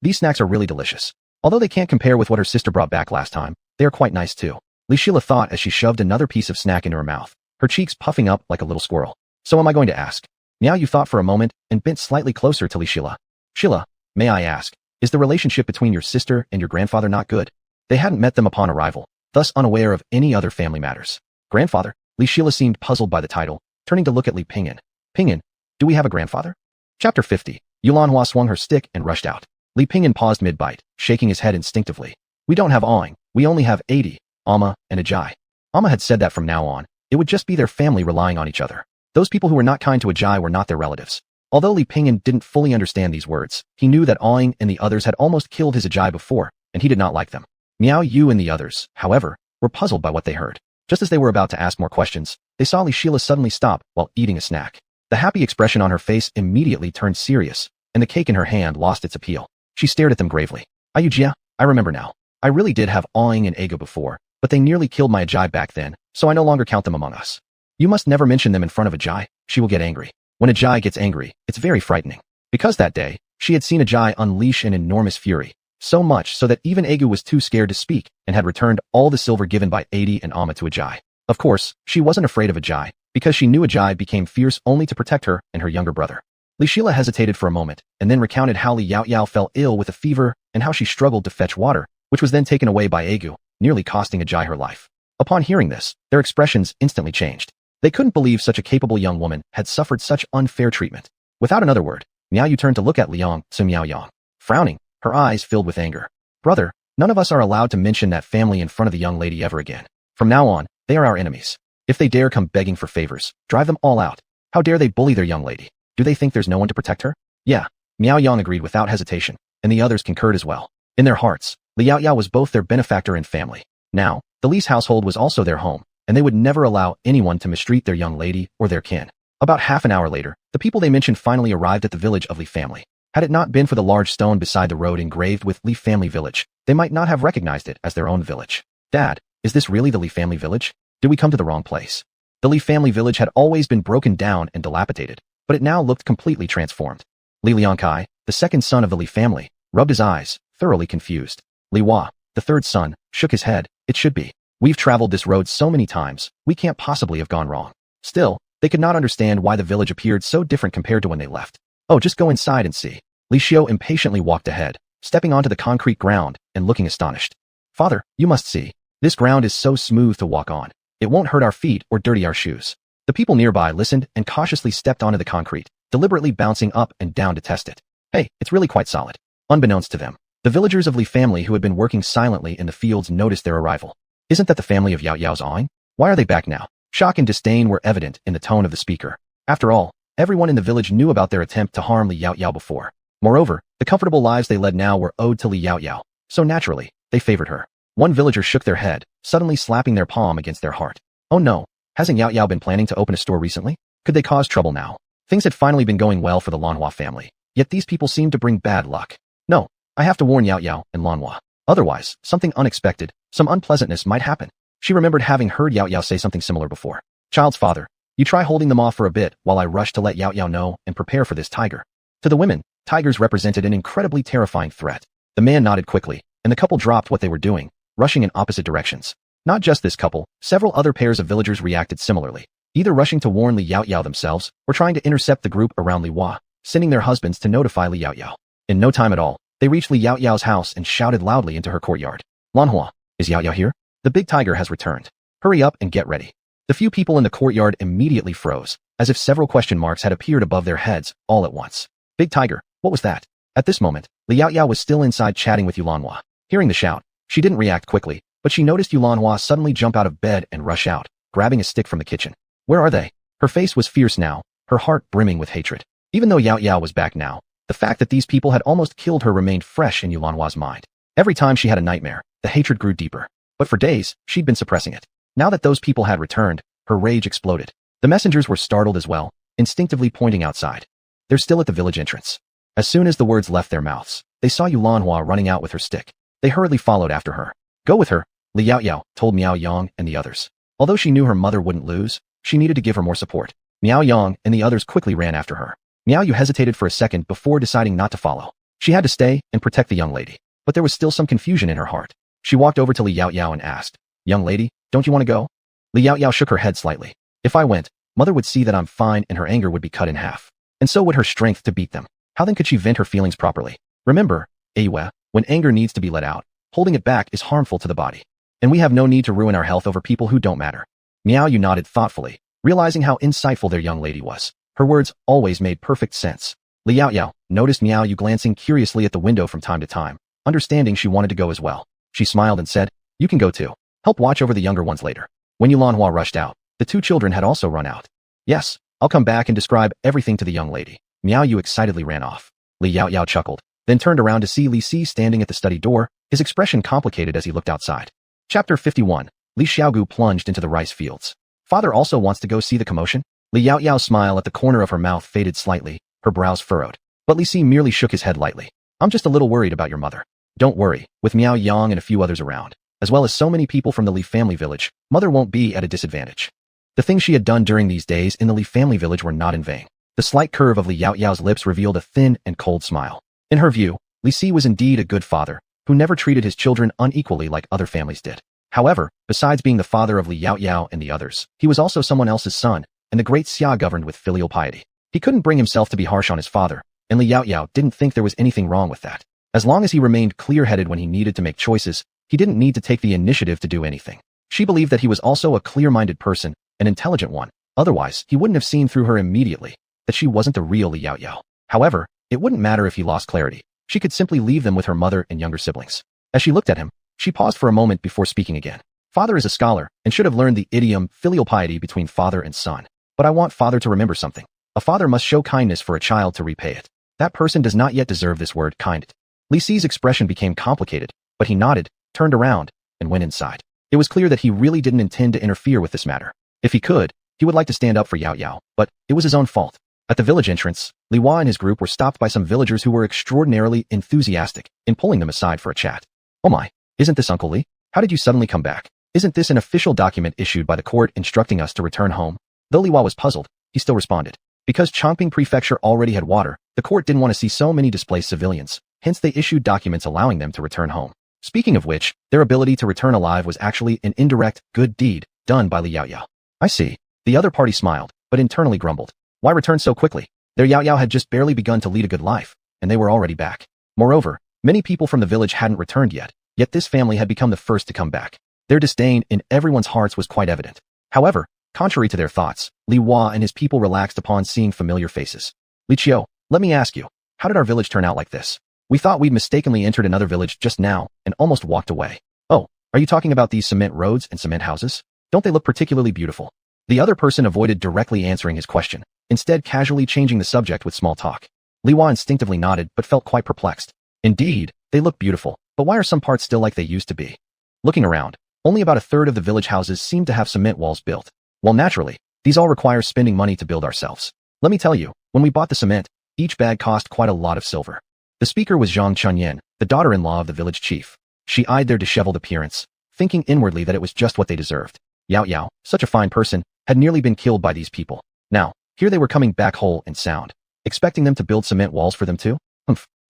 These snacks are really delicious. Although they can't compare with what her sister brought back last time, they are quite nice too. Li Shila thought as she shoved another piece of snack into her mouth, her cheeks puffing up like a little squirrel. So am I going to ask? Miao Yu thought for a moment and bent slightly closer to Li Shila. Shila, may I ask, is the relationship between your sister and your grandfather not good? They hadn't met them upon arrival, thus unaware of any other family matters. Grandfather? Li Shila seemed puzzled by the title, turning to look at Li Pingyan. Pingyan, do we have a grandfather? Chapter 50. Yulanhua swung her stick and rushed out. Li Pingyan paused mid-bite, shaking his head instinctively. We don't have Awing, we only have 80, Amma, and Ajai. Amma had said that from now on, it would just be their family relying on each other. Those people who were not kind to Ajai were not their relatives. Although Li Pingyan didn't fully understand these words, he knew that Awing and the others had almost killed his Ajai before, and he did not like them. Miao Yu and the others, however, were puzzled by what they heard. Just as they were about to ask more questions, they saw Li Shila suddenly stop while eating a snack. The happy expression on her face immediately turned serious, and the cake in her hand lost its appeal. She stared at them gravely. Ayujia, I remember now. I really did have Awing and Ego before, but they nearly killed my Ajai back then, so I no longer count them among us. You must never mention them in front of Ajai. She will get angry. When Ajai gets angry, it's very frightening. Because that day, she had seen Ajai unleash an enormous fury, so much so that even Egu was too scared to speak and had returned all the silver given by Adi and Amma to Ajai. Of course, she wasn't afraid of Ajai, because she knew Ajai became fierce only to protect her and her younger brother. Li Shila hesitated for a moment, and then recounted how Li Yao Yao fell ill with a fever and how she struggled to fetch water, which was then taken away by Egu, nearly costing Ajai her life. Upon hearing this, their expressions instantly changed. They couldn't believe such a capable young woman had suffered such unfair treatment. Without another word, Miao Yu turned to look at Liang Tzu Miao Yang. Frowning, her eyes filled with anger. Brother, none of us are allowed to mention that family in front of the young lady ever again. From now on, they are our enemies. If they dare come begging for favors, drive them all out. How dare they bully their young lady? Do they think there's no one to protect her? Yeah, Miao Yang agreed without hesitation, and the others concurred as well. In their hearts, Li Yao Yao was both their benefactor and family. Now, the Li's household was also their home, and they would never allow anyone to mistreat their young lady or their kin. About half an hour later, the people they mentioned finally arrived at the village of Li family. Had it not been for the large stone beside the road engraved with Li Family Village, they might not have recognized it as their own village. Dad, is this really the Li Family Village? Did we come to the wrong place? The Li Family Village had always been broken down and dilapidated, but it now looked completely transformed. Li Liangkai, the second son of the Li family, rubbed his eyes, thoroughly confused. Li Hua, the third son, shook his head. It should be. We've traveled this road so many times, we can't possibly have gone wrong. Still, they could not understand why the village appeared so different compared to when they left. Oh, just go inside and see. Li Xiao impatiently walked ahead, stepping onto the concrete ground and looking astonished. Father, you must see. This ground is so smooth to walk on. It won't hurt our feet or dirty our shoes. The people nearby listened and cautiously stepped onto the concrete, deliberately bouncing up and down to test it. Hey, it's really quite solid. Unbeknownst to them, the villagers of Li family who had been working silently in the fields noticed their arrival. Isn't that the family of Yao Yao's awing? Why are they back now? Shock and disdain were evident in the tone of the speaker. After all, everyone in the village knew about their attempt to harm Li Yao Yao before. Moreover, the comfortable lives they led now were owed to Li Yao Yao, so naturally, they favored her. One villager shook their head, suddenly slapping their palm against their heart. Oh no, hasn't Yao Yao been planning to open a store recently? Could they cause trouble now? Things had finally been going well for the Lanhua family, yet these people seemed to bring bad luck. No, I have to warn Yao Yao and Lanhua. Otherwise, something unexpected, some unpleasantness might happen. She remembered having heard Yao Yao say something similar before. Child's father, you try holding them off for a bit while I rush to let Yao Yao know and prepare for this tiger. To the women, tigers represented an incredibly terrifying threat. The man nodded quickly, and the couple dropped what they were doing, rushing in opposite directions. Not just this couple, several other pairs of villagers reacted similarly, either rushing to warn Li Yao Yao themselves or trying to intercept the group around Li Hua, sending their husbands to notify Li Yao Yao. In no time at all, they reached Li Yao Yao's house and shouted loudly into her courtyard. Lanhua, is Yao Yao here? The big tiger has returned. Hurry up and get ready. The few people in the courtyard immediately froze, as if several question marks had appeared above their heads all at once. Big tiger, what was that? At this moment, Li Yao Yao was still inside chatting with Yulanhua. Hearing the shout, she didn't react quickly, but she noticed Yulanhua suddenly jump out of bed and rush out, grabbing a stick from the kitchen. Where are they? Her face was fierce now, her heart brimming with hatred. Even though Yao Yao was back now, the fact that these people had almost killed her remained fresh in Yulanhua's mind. Every time she had a nightmare, the hatred grew deeper. But for days, she'd been suppressing it. Now that those people had returned, her rage exploded. The messengers were startled as well, instinctively pointing outside. They're still at the village entrance. As soon as the words left their mouths, they saw Yulanhua running out with her stick. They hurriedly followed after her. Go with her, Li Yao Yao told Miao Yang and the others. Although she knew her mother wouldn't lose, she needed to give her more support. Miao Yang and the others quickly ran after her. Miao Yu hesitated for a second before deciding not to follow. She had to stay and protect the young lady, but there was still some confusion in her heart. She walked over to Li Yao Yao and asked, Young lady, don't you want to go? Li Yao Yao shook her head slightly. If I went, mother would see that I'm fine and her anger would be cut in half. And so would her strength to beat them. How then could she vent her feelings properly? Remember, Aiwe, when anger needs to be let out, holding it back is harmful to the body. And we have no need to ruin our health over people who don't matter. Miao Yu nodded thoughtfully, realizing how insightful their young lady was. Her words always made perfect sense. Li Yao Yao noticed Miao Yu glancing curiously at the window from time to time, understanding she wanted to go as well. She smiled and said, You can go too. Help watch over the younger ones later. When Yulanhua rushed out, the two children had also run out. Yes, I'll come back and describe everything to the young lady. Miao Yu excitedly ran off. Li Yao Yao chuckled, then turned around to see Li Si standing at the study door, his expression complicated as he looked outside. Chapter 51. Li Xiaogu plunged into the rice fields. Father also wants to go see the commotion? Li Yao Yao's smile at the corner of her mouth faded slightly, her brows furrowed. But Li Si merely shook his head lightly. I'm just a little worried about your mother. Don't worry, with Miao Yang and a few others around, as well as so many people from the Li family village, mother won't be at a disadvantage. The things she had done during these days in the Li family village were not in vain. The slight curve of Li Yao Yao's lips revealed a thin and cold smile. In her view, Li Si was indeed a good father, who never treated his children unequally like other families did. However, besides being the father of Li Yao Yao and the others, he was also someone else's son, and the great Xia governed with filial piety. He couldn't bring himself to be harsh on his father, and Li Yao Yao didn't think there was anything wrong with that. As long as he remained clear-headed when he needed to make choices, he didn't need to take the initiative to do anything. She believed that he was also a clear-minded person, an intelligent one. Otherwise, he wouldn't have seen through her immediately, that she wasn't the real Li Yao Yao. However, it wouldn't matter if he lost clarity. She could simply leave them with her mother and younger siblings. As she looked at him, she paused for a moment before speaking again. Father is a scholar, and should have learned the idiom filial piety between father and son. But I want father to remember something. A father must show kindness for a child to repay it. That person does not yet deserve this word kind. Li Si's expression became complicated, but he nodded, turned around, and went inside. It was clear that he really didn't intend to interfere with this matter. If he could, he would like to stand up for Yao Yao, but it was his own fault. At the village entrance, Li Hua and his group were stopped by some villagers who were extraordinarily enthusiastic in pulling them aside for a chat. "Oh my, isn't this Uncle Li? How did you suddenly come back? Isn't this an official document issued by the court instructing us to return home?" Though Li Hua was puzzled, he still responded. Because Chongping Prefecture already had water, the court didn't want to see so many displaced civilians, hence they issued documents allowing them to return home. Speaking of which, their ability to return alive was actually an indirect, good deed done by Li Yaoyao. "I see." The other party smiled, but internally grumbled. Why return so quickly? Their Yaoyao had just barely begun to lead a good life, and they were already back. Moreover, many people from the village hadn't returned yet this family had become the first to come back. Their disdain in everyone's hearts was quite evident. However, contrary to their thoughts, Li Hua and his people relaxed upon seeing familiar faces. "Li Qiu, let me ask you, how did our village turn out like this? We thought we'd mistakenly entered another village just now and almost walked away." "Oh, are you talking about these cement roads and cement houses? Don't they look particularly beautiful?" The other person avoided directly answering his question, instead casually changing the subject with small talk. Li Hua instinctively nodded but felt quite perplexed. Indeed, they look beautiful, but why are some parts still like they used to be? Looking around, only about a third of the village houses seem to have cement walls built. Well, naturally, these all require spending money to build ourselves. Let me tell you, when we bought the cement, each bag cost quite a lot of silver. The speaker was Zhang Chunyan, the daughter-in-law of the village chief. She eyed their disheveled appearance, thinking inwardly that it was just what they deserved. Yao Yao, such a fine person, had nearly been killed by these people. Now, here they were coming back whole and sound, expecting them to build cement walls for them too?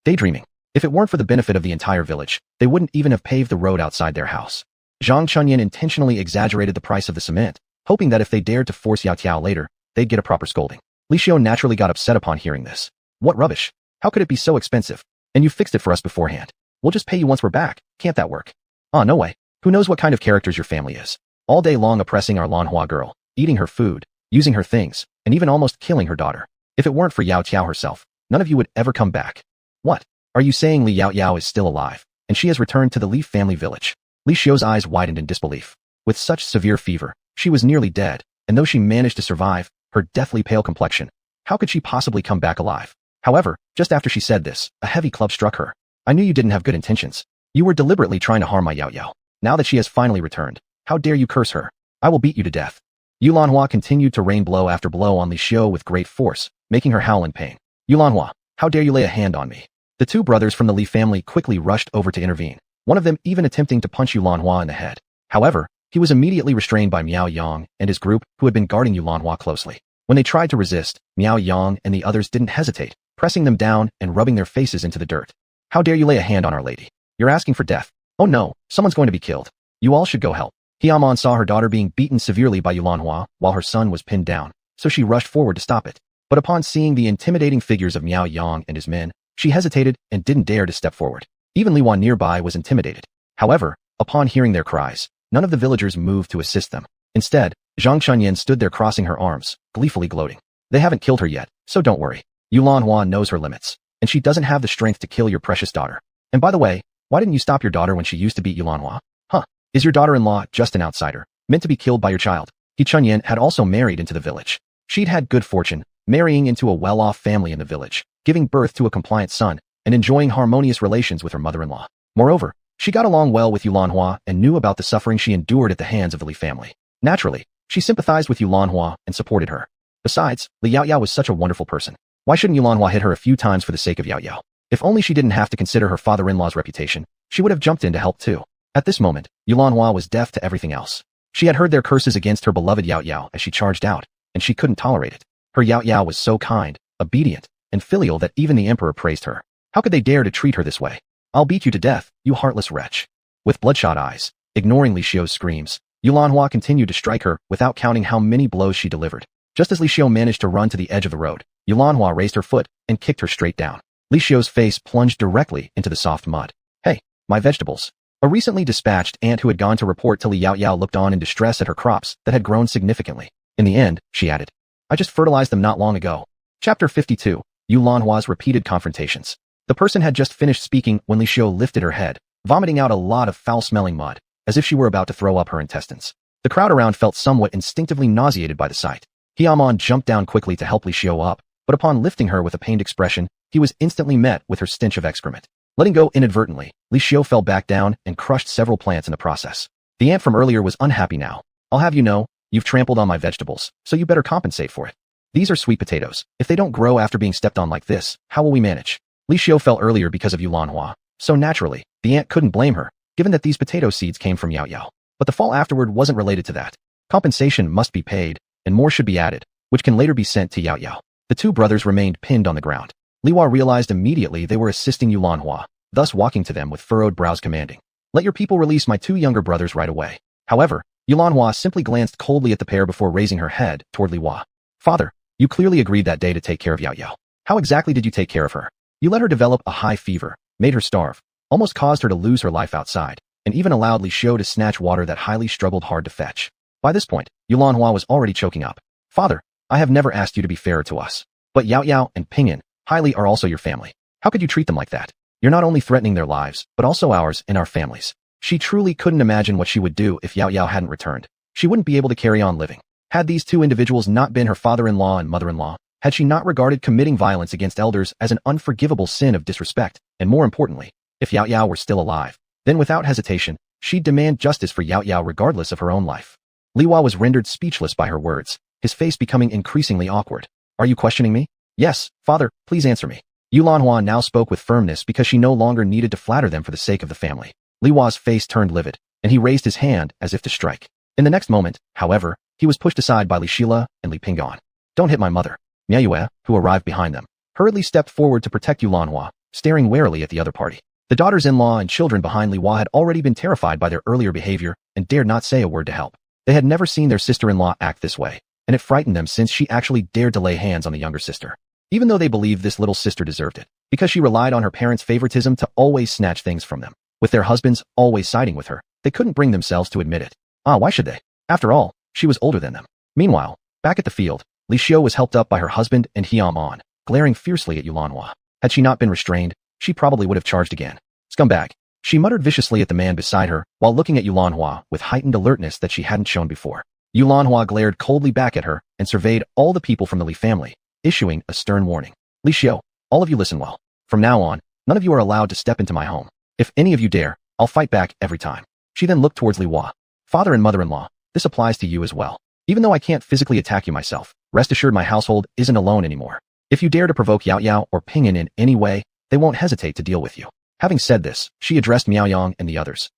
Daydreaming. If it weren't for the benefit of the entire village, they wouldn't even have paved the road outside their house. Zhang Chunyan intentionally exaggerated the price of the cement, hoping that if they dared to force Yao Tiao later, they'd get a proper scolding. Li Xiao naturally got upset upon hearing this. "What rubbish! How could it be so expensive? And you fixed it for us beforehand. We'll just pay you once we're back. Can't that work?" "Ah, no way. Who knows what kind of characters your family is? All day long oppressing our Lanhua girl, eating her food, using her things, and even almost killing her daughter. If it weren't for Yao Tiao herself, none of you would ever come back." "What? Are you saying Li Yao Yao is still alive, and she has returned to the Li family village?" Li Xiao's eyes widened in disbelief. With such severe fever, she was nearly dead, and though she managed to survive, her deathly pale complexion, how could she possibly come back alive? However, just after she said this, a heavy club struck her. "I knew you didn't have good intentions. You were deliberately trying to harm my Yao Yao. Now that she has finally returned, how dare you curse her? I will beat you to death." Yulanhua continued to rain blow after blow on Li Xiao with great force, making her howl in pain. "Yulanhua, how dare you lay a hand on me?" The two brothers from the Li family quickly rushed over to intervene, one of them even attempting to punch Yulanhua in the head. However, he was immediately restrained by Miao Yang and his group who had been guarding Yulanhua closely. When they tried to resist, Miao Yang and the others didn't hesitate, pressing them down and rubbing their faces into the dirt. "How dare you lay a hand on our lady? You're asking for death. Oh no, someone's going to be killed. You all should go help." Hiaman saw her daughter being beaten severely by Yulanhua while her son was pinned down, so she rushed forward to stop it. But upon seeing the intimidating figures of Miao Yang and his men, she hesitated and didn't dare to step forward. Even Li Wan nearby was intimidated. However, upon hearing their cries, none of the villagers moved to assist them. Instead, Zhang Chunyan stood there crossing her arms, gleefully gloating. "They haven't killed her yet, so don't worry. Yulanhua knows her limits, and she doesn't have the strength to kill your precious daughter. And by the way, why didn't you stop your daughter when she used to beat Yulanhua? Huh? Is your daughter-in-law just an outsider, meant to be killed by your child?" He Chunyan had also married into the village. She'd had good fortune, marrying into a well-off family in the village, giving birth to a compliant son, and enjoying harmonious relations with her mother-in-law. Moreover, she got along well with Yulanhua and knew about the suffering she endured at the hands of the Li family. Naturally, she sympathized with Yulanhua and supported her. Besides, Li Yaoyao was such a wonderful person. Why shouldn't Yulanhua hit her a few times for the sake of Yaoyao? If only she didn't have to consider her father-in-law's reputation, she would have jumped in to help too. At this moment, Yulanhua was deaf to everything else. She had heard their curses against her beloved Yaoyao as she charged out, and she couldn't tolerate it. Her Yaoyao was so kind, obedient, and filial that even the emperor praised her. How could they dare to treat her this way? "I'll beat you to death, you heartless wretch." With bloodshot eyes, ignoring Li Xiao's screams, Yulanhua continued to strike her without counting how many blows she delivered. Just as Li Xiao managed to run to the edge of the road, Yulanhua raised her foot and kicked her straight down. Li Xiao's face plunged directly into the soft mud. "Hey, my vegetables." A recently dispatched ant who had gone to report to Li Yaoyao looked on in distress at her crops that had grown significantly. In the end, she added, "I just fertilized them not long ago." Chapter 52. Yulanhua's repeated confrontations. The person had just finished speaking when Li Xiao lifted her head, vomiting out a lot of foul-smelling mud, as if she were about to throw up her intestines. The crowd around felt somewhat instinctively nauseated by the sight. Hiaman jumped down quickly to help Li Xiao up, but upon lifting her with a pained expression, he was instantly met with her stench of excrement. Letting go inadvertently, Li Xiao fell back down and crushed several plants in the process. The ant from earlier was unhappy now. "I'll have you know, you've trampled on my vegetables, so you better compensate for it." These are sweet potatoes. If they don't grow after being stepped on like this, how will we manage? Li Xiu fell earlier because of Yulanhua, so naturally, the aunt couldn't blame her, given that these potato seeds came from Yao Yao. But the fall afterward wasn't related to that. Compensation must be paid, and more should be added, which can later be sent to Yao Yao. The two brothers remained pinned on the ground. Li Hua realized immediately they were assisting Yulanhua, thus walking to them with furrowed brows commanding, "Let your people release my two younger brothers right away." However, Yulanhua simply glanced coldly at the pair before raising her head toward Li Hua. "Father, you clearly agreed that day to take care of Yao Yao. How exactly did you take care of her? You let her develop a high fever, made her starve, almost caused her to lose her life outside, and even allowed Li Xiu to snatch water that highly struggled hard to fetch." By this point, Yulanhua was already choking up. "Father, I have never asked you to be fairer to us. But Yao Yao and Pinyin, Hailey are also your family. How could you treat them like that? You're not only threatening their lives, but also ours and our families." She truly couldn't imagine what she would do if Yao Yao hadn't returned. She wouldn't be able to carry on living. Had these two individuals not been her father-in-law and mother-in-law, had she not regarded committing violence against elders as an unforgivable sin of disrespect, and more importantly, if Yao Yao were still alive, then without hesitation, she'd demand justice for Yao Yao regardless of her own life. Li Hua was rendered speechless by her words, his face becoming increasingly awkward. "Are you questioning me?" "Yes, father, please answer me." Yulanhua now spoke with firmness because she no longer needed to flatter them for the sake of the family. Li Hua's face turned livid, and he raised his hand as if to strike. In the next moment, however, he was pushed aside by Li Shila and Li Pingon. "Don't hit my mother." Miayue, who arrived behind them, hurriedly stepped forward to protect Yulanhua, staring warily at the other party. The daughters-in-law and children behind Li Hua had already been terrified by their earlier behavior and dared not say a word to help. They had never seen their sister-in-law act this way, and it frightened them since she actually dared to lay hands on the younger sister. Even though they believed this little sister deserved it, because she relied on her parents' favoritism to always snatch things from them. With their husbands always siding with her, they couldn't bring themselves to admit it. Why should they? After all, she was older than them. Meanwhile, back at the field, Li Xiu was helped up by her husband and Hiamon, glaring fiercely at Yulanhua. Had she not been restrained, she probably would have charged again. "Scumbag," she muttered viciously at the man beside her while looking at Yulanhua with heightened alertness that she hadn't shown before. Yulanhua glared coldly back at her and surveyed all the people from the Li family, issuing a stern warning. "Li Xiu, all of you listen well. From now on, none of you are allowed to step into my home. If any of you dare, I'll fight back every time." She then looked towards Li Hua. "Father and mother-in-law, this applies to you as well. Even though I can't physically attack you myself, rest assured my household isn't alone anymore. If you dare to provoke Yao Yao or Pinyin in any way, they won't hesitate to deal with you." Having said this, she addressed Miaoyang and the others.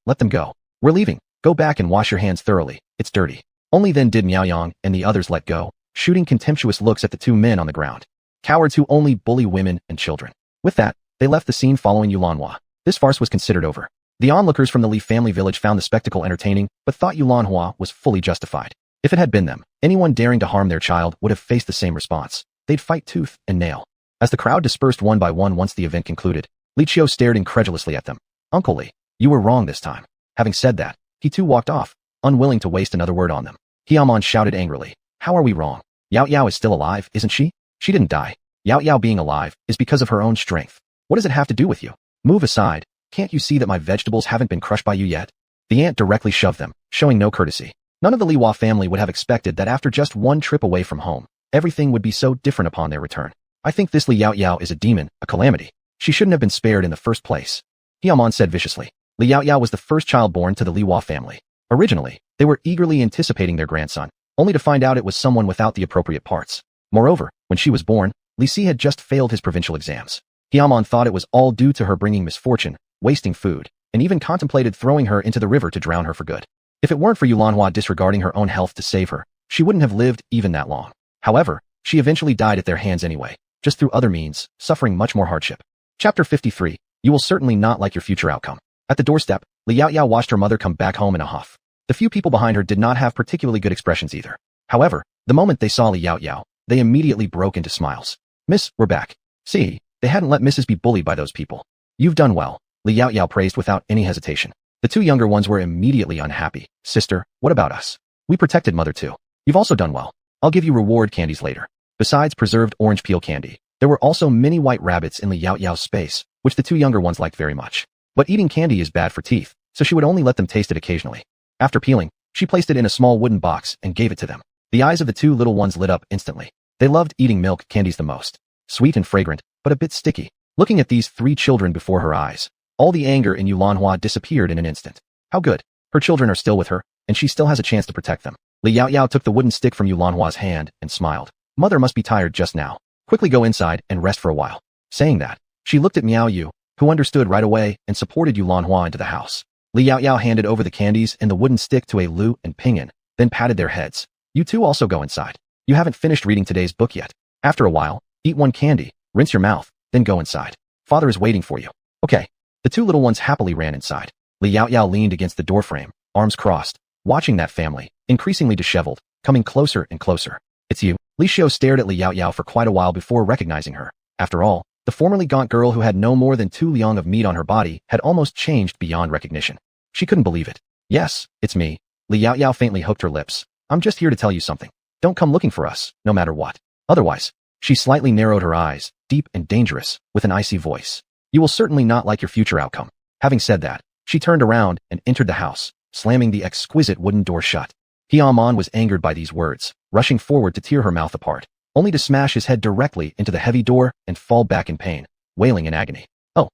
Let them go. We're leaving. Go back and wash your hands thoroughly. It's dirty." Only then did Miaoyang and the others let go, shooting contemptuous looks at the two men on the ground. Cowards who only bully women and children. With that, they left the scene following Yulanhua. This farce was considered over. The onlookers from the Li family village found the spectacle entertaining, but thought Yulanhua was fully justified. If it had been them, anyone daring to harm their child would have faced the same response. They'd fight tooth and nail. As the crowd dispersed one by one once the event concluded, Li Qiu stared incredulously at them. "Uncle Li, you were wrong this time." Having said that, he too walked off, unwilling to waste another word on them. Hiamon shouted angrily, "How are we wrong? Yao Yao is still alive, isn't she? She didn't die. Yao Yao being alive is because of her own strength. What does it have to do with you? Move aside. Can't you see that my vegetables haven't been crushed by you yet?" The aunt directly shoved them, showing no courtesy. None of the Li Hua family would have expected that after just one trip away from home, everything would be so different upon their return. "I think this Li Yao Yao is a demon, a calamity. She shouldn't have been spared in the first place," Hiamon said viciously. Li Yao Yao was the first child born to the Li Hua family. Originally, they were eagerly anticipating their grandson, only to find out it was someone without the appropriate parts. Moreover, when she was born, Li Si had just failed his provincial exams. Hiamon thought it was all due to her bringing misfortune, wasting food, and even contemplated throwing her into the river to drown her for good. If it weren't for Yulanhua disregarding her own health to save her, she wouldn't have lived even that long. However, she eventually died at their hands anyway, just through other means, suffering much more hardship. Chapter 53. You will certainly not like your future outcome. At the doorstep, Li Yao Yao watched her mother come back home in a huff. The few people behind her did not have particularly good expressions either. However, the moment they saw Li Yao Yao, they immediately broke into smiles. "Miss, we're back." See, they hadn't let Mrs. be bullied by those people. "You've done well," Li Yao Yao praised without any hesitation. The two younger ones were immediately unhappy. "Sister, what about us? We protected mother too. You've also done well. I'll give you reward candies later." Besides preserved orange peel candy, there were also many white rabbits in Li Yao Yao's space, which the two younger ones liked very much. But eating candy is bad for teeth, so she would only let them taste it occasionally. After peeling, she placed it in a small wooden box and gave it to them. The eyes of the two little ones lit up instantly. They loved eating milk candies the most. Sweet and fragrant, but a bit sticky. Looking at these three children before her eyes, all the anger in Yulanhua disappeared in an instant. How good. Her children are still with her, and she still has a chance to protect them. Li Yao Yao took the wooden stick from Yulanhua's hand and smiled. Mother must be tired just now. Quickly go inside and rest for a while. Saying that, she looked at Miao Yu, who understood right away and supported Yu Lanhua into the house. Li Yaoyao handed over the candies and the wooden stick to a Lu and Ping'an, then patted their heads. You two also go inside. You haven't finished reading today's book yet. After a while, eat one candy, rinse your mouth, then go inside. Father is waiting for you. Okay. The two little ones happily ran inside. Li Yaoyao leaned against the doorframe, arms crossed, watching that family, increasingly disheveled, coming closer and closer. It's you. Li Xiu stared at Li Yaoyao for quite a while before recognizing her. After all, the formerly gaunt girl who had no more than 2 liang of meat on her body had almost changed beyond recognition. She couldn't believe it. Yes, it's me. Li Yaoyao faintly hooked her lips. I'm just here to tell you something. Don't come looking for us, no matter what. Otherwise, she slightly narrowed her eyes, deep and dangerous, with an icy voice. You will certainly not like your future outcome. Having said that, she turned around and entered the house, slamming the exquisite wooden door shut. Hiaman was angered by these words, rushing forward to tear her mouth apart, only to smash his head directly into the heavy door and fall back in pain, wailing in agony. Oh,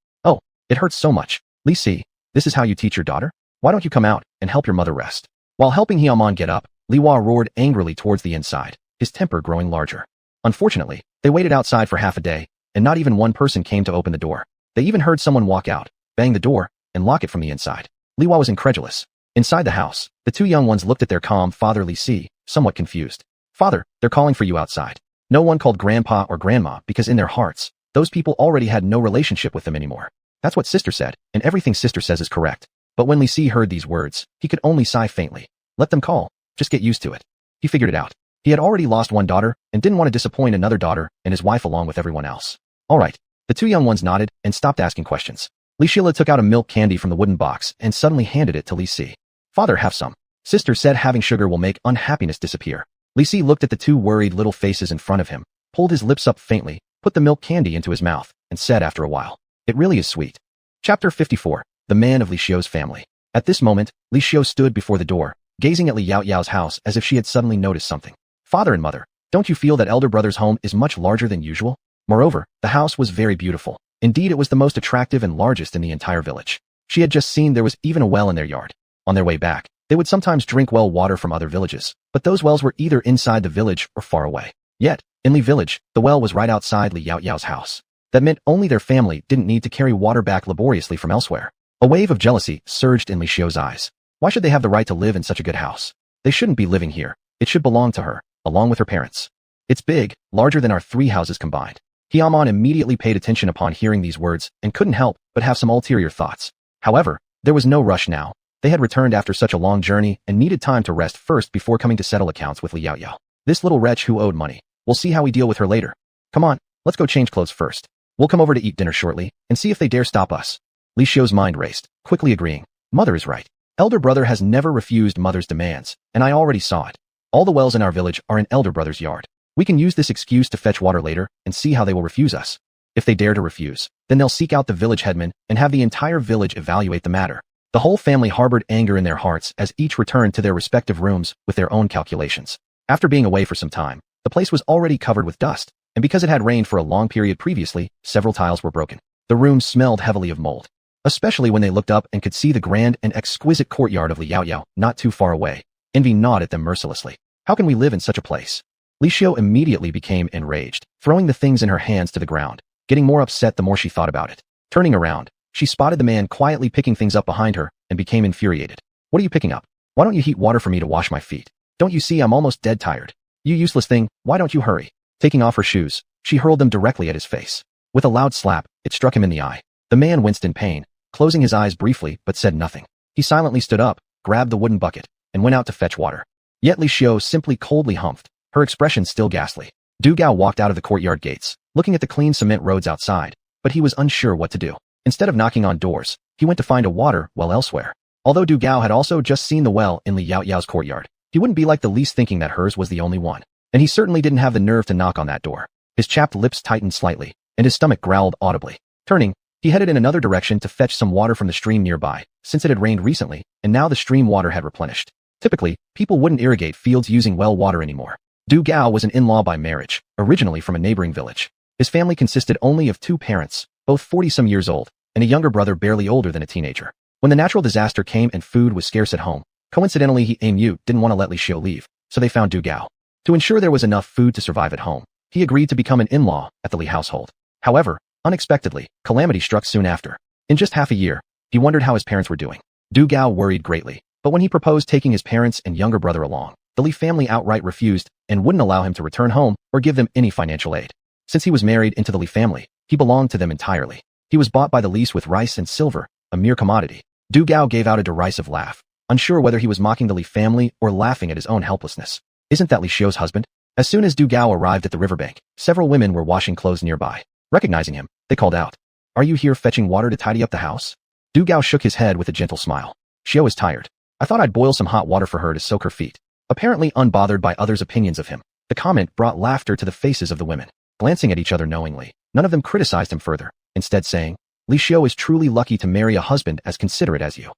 it hurts so much. Li Si, this is how you teach your daughter? Why don't you come out and help your mother rest? While helping Hiaman get up, Li Hua roared angrily towards the inside, his temper growing larger. Unfortunately, they waited outside for half a day, and not even one person came to open the door. They even heard someone walk out, bang the door, and lock it from the inside. Li Hua was incredulous. Inside the house, the two young ones looked at their calm father Li Si, somewhat confused. Father, they're calling for you outside. No one called grandpa or grandma because in their hearts, those people already had no relationship with them anymore. That's what sister said, and everything sister says is correct. But when Li Si heard these words, he could only sigh faintly. Let them call. Just get used to it. He figured it out. He had already lost one daughter and didn't want to disappoint another daughter and his wife along with everyone else. All right. The two young ones nodded and stopped asking questions. Li Shila took out a milk candy from the wooden box and suddenly handed it to Li Si. Father, have some. Sister said having sugar will make unhappiness disappear. Li Si looked at the two worried little faces in front of him, pulled his lips up faintly, put the milk candy into his mouth, and said after a while, it really is sweet. Chapter 54. The Man of Li Xiu's Family. At this moment, Li Xiu stood before the door, gazing at Li Yaoyao's house as if she had suddenly noticed something. Father and mother, don't you feel that elder brother's home is much larger than usual? Moreover, the house was very beautiful. Indeed, it was the most attractive and largest in the entire village. She had just seen there was even a well in their yard. On their way back, they would sometimes drink well water from other villages, but those wells were either inside the village or far away. Yet, in Li village, the well was right outside Li Yaoyao's house. That meant only their family didn't need to carry water back laboriously from elsewhere. A wave of jealousy surged in Li Xiu's eyes. Why should they have the right to live in such a good house? They shouldn't be living here. It should belong to her, along with her parents. It's big, larger than our 3 houses combined. Hiaman immediately paid attention upon hearing these words and couldn't help but have some ulterior thoughts. However, there was no rush now. They had returned after such a long journey and needed time to rest first before coming to settle accounts with Li Yaoyao. This little wretch who owed money. We'll see how we deal with her later. Come on, let's go change clothes first. We'll come over to eat dinner shortly and see if they dare stop us. Li Xiu's mind raced, quickly agreeing. Mother is right. Elder brother has never refused mother's demands, and I already saw it. All the wells in our village are in elder brother's yard. We can use this excuse to fetch water later and see how they will refuse us. If they dare to refuse, then they'll seek out the village headman and have the entire village evaluate the matter. The whole family harbored anger in their hearts as each returned to their respective rooms with their own calculations. After being away for some time, the place was already covered with dust, and because it had rained for a long period previously, several tiles were broken. The room smelled heavily of mold, especially when they looked up and could see the grand and exquisite courtyard of Li Yaoyao not too far away. Envy gnawed at them mercilessly. How can we live in such a place? Li Xiu immediately became enraged, throwing the things in her hands to the ground, getting more upset the more she thought about it. Turning around, she spotted the man quietly picking things up behind her and became infuriated. What are you picking up? Why don't you heat water for me to wash my feet? Don't you see I'm almost dead tired? You useless thing, why don't you hurry? Taking off her shoes, she hurled them directly at his face. With a loud slap, it struck him in the eye. The man winced in pain, closing his eyes briefly but said nothing. He silently stood up, grabbed the wooden bucket, and went out to fetch water. Yet Li Xiu simply coldly humphed, her expression still ghastly. Du Gao walked out of the courtyard gates, looking at the clean cement roads outside, but he was unsure what to do. Instead of knocking on doors, he went to find a water well elsewhere. Although Du Gao had also just seen the well in Li Yaoyao's courtyard, he wouldn't be like the least thinking that hers was the only one. And he certainly didn't have the nerve to knock on that door. His chapped lips tightened slightly, and his stomach growled audibly. Turning, he headed in another direction to fetch some water from the stream nearby, since it had rained recently, and now the stream water had replenished. Typically, people wouldn't irrigate fields using well water anymore. Du Gao was an in-law by marriage, originally from a neighboring village. His family consisted only of 2 parents, both 40-some years old, and a younger brother barely older than a teenager. When the natural disaster came and food was scarce at home, coincidentally he and Yu didn't want to let Li Xiu leave, so they found Du Gao. To ensure there was enough food to survive at home, he agreed to become an in-law at the Li household. However, unexpectedly, calamity struck soon after. In just half a year, he wondered how his parents were doing. Du Gao worried greatly, but when he proposed taking his parents and younger brother along, the Li family outright refused and wouldn't allow him to return home or give them any financial aid. Since he was married into the Li family, he belonged to them entirely. He was bought by the Lis with rice and silver, a mere commodity. Du Gao gave out a derisive laugh, unsure whether he was mocking the Li family or laughing at his own helplessness. Isn't that Li Xiu's husband? As soon as Du Gao arrived at the riverbank, several women were washing clothes nearby. Recognizing him, they called out, "Are you here fetching water to tidy up the house?" Du Gao shook his head with a gentle smile. "Xiu is tired. I thought I'd boil some hot water for her to soak her feet." Apparently unbothered by others' opinions of him, the comment brought laughter to the faces of the women. Glancing at each other knowingly, none of them criticized him further, instead saying, "Li Xiu is truly lucky to marry a husband as considerate as you."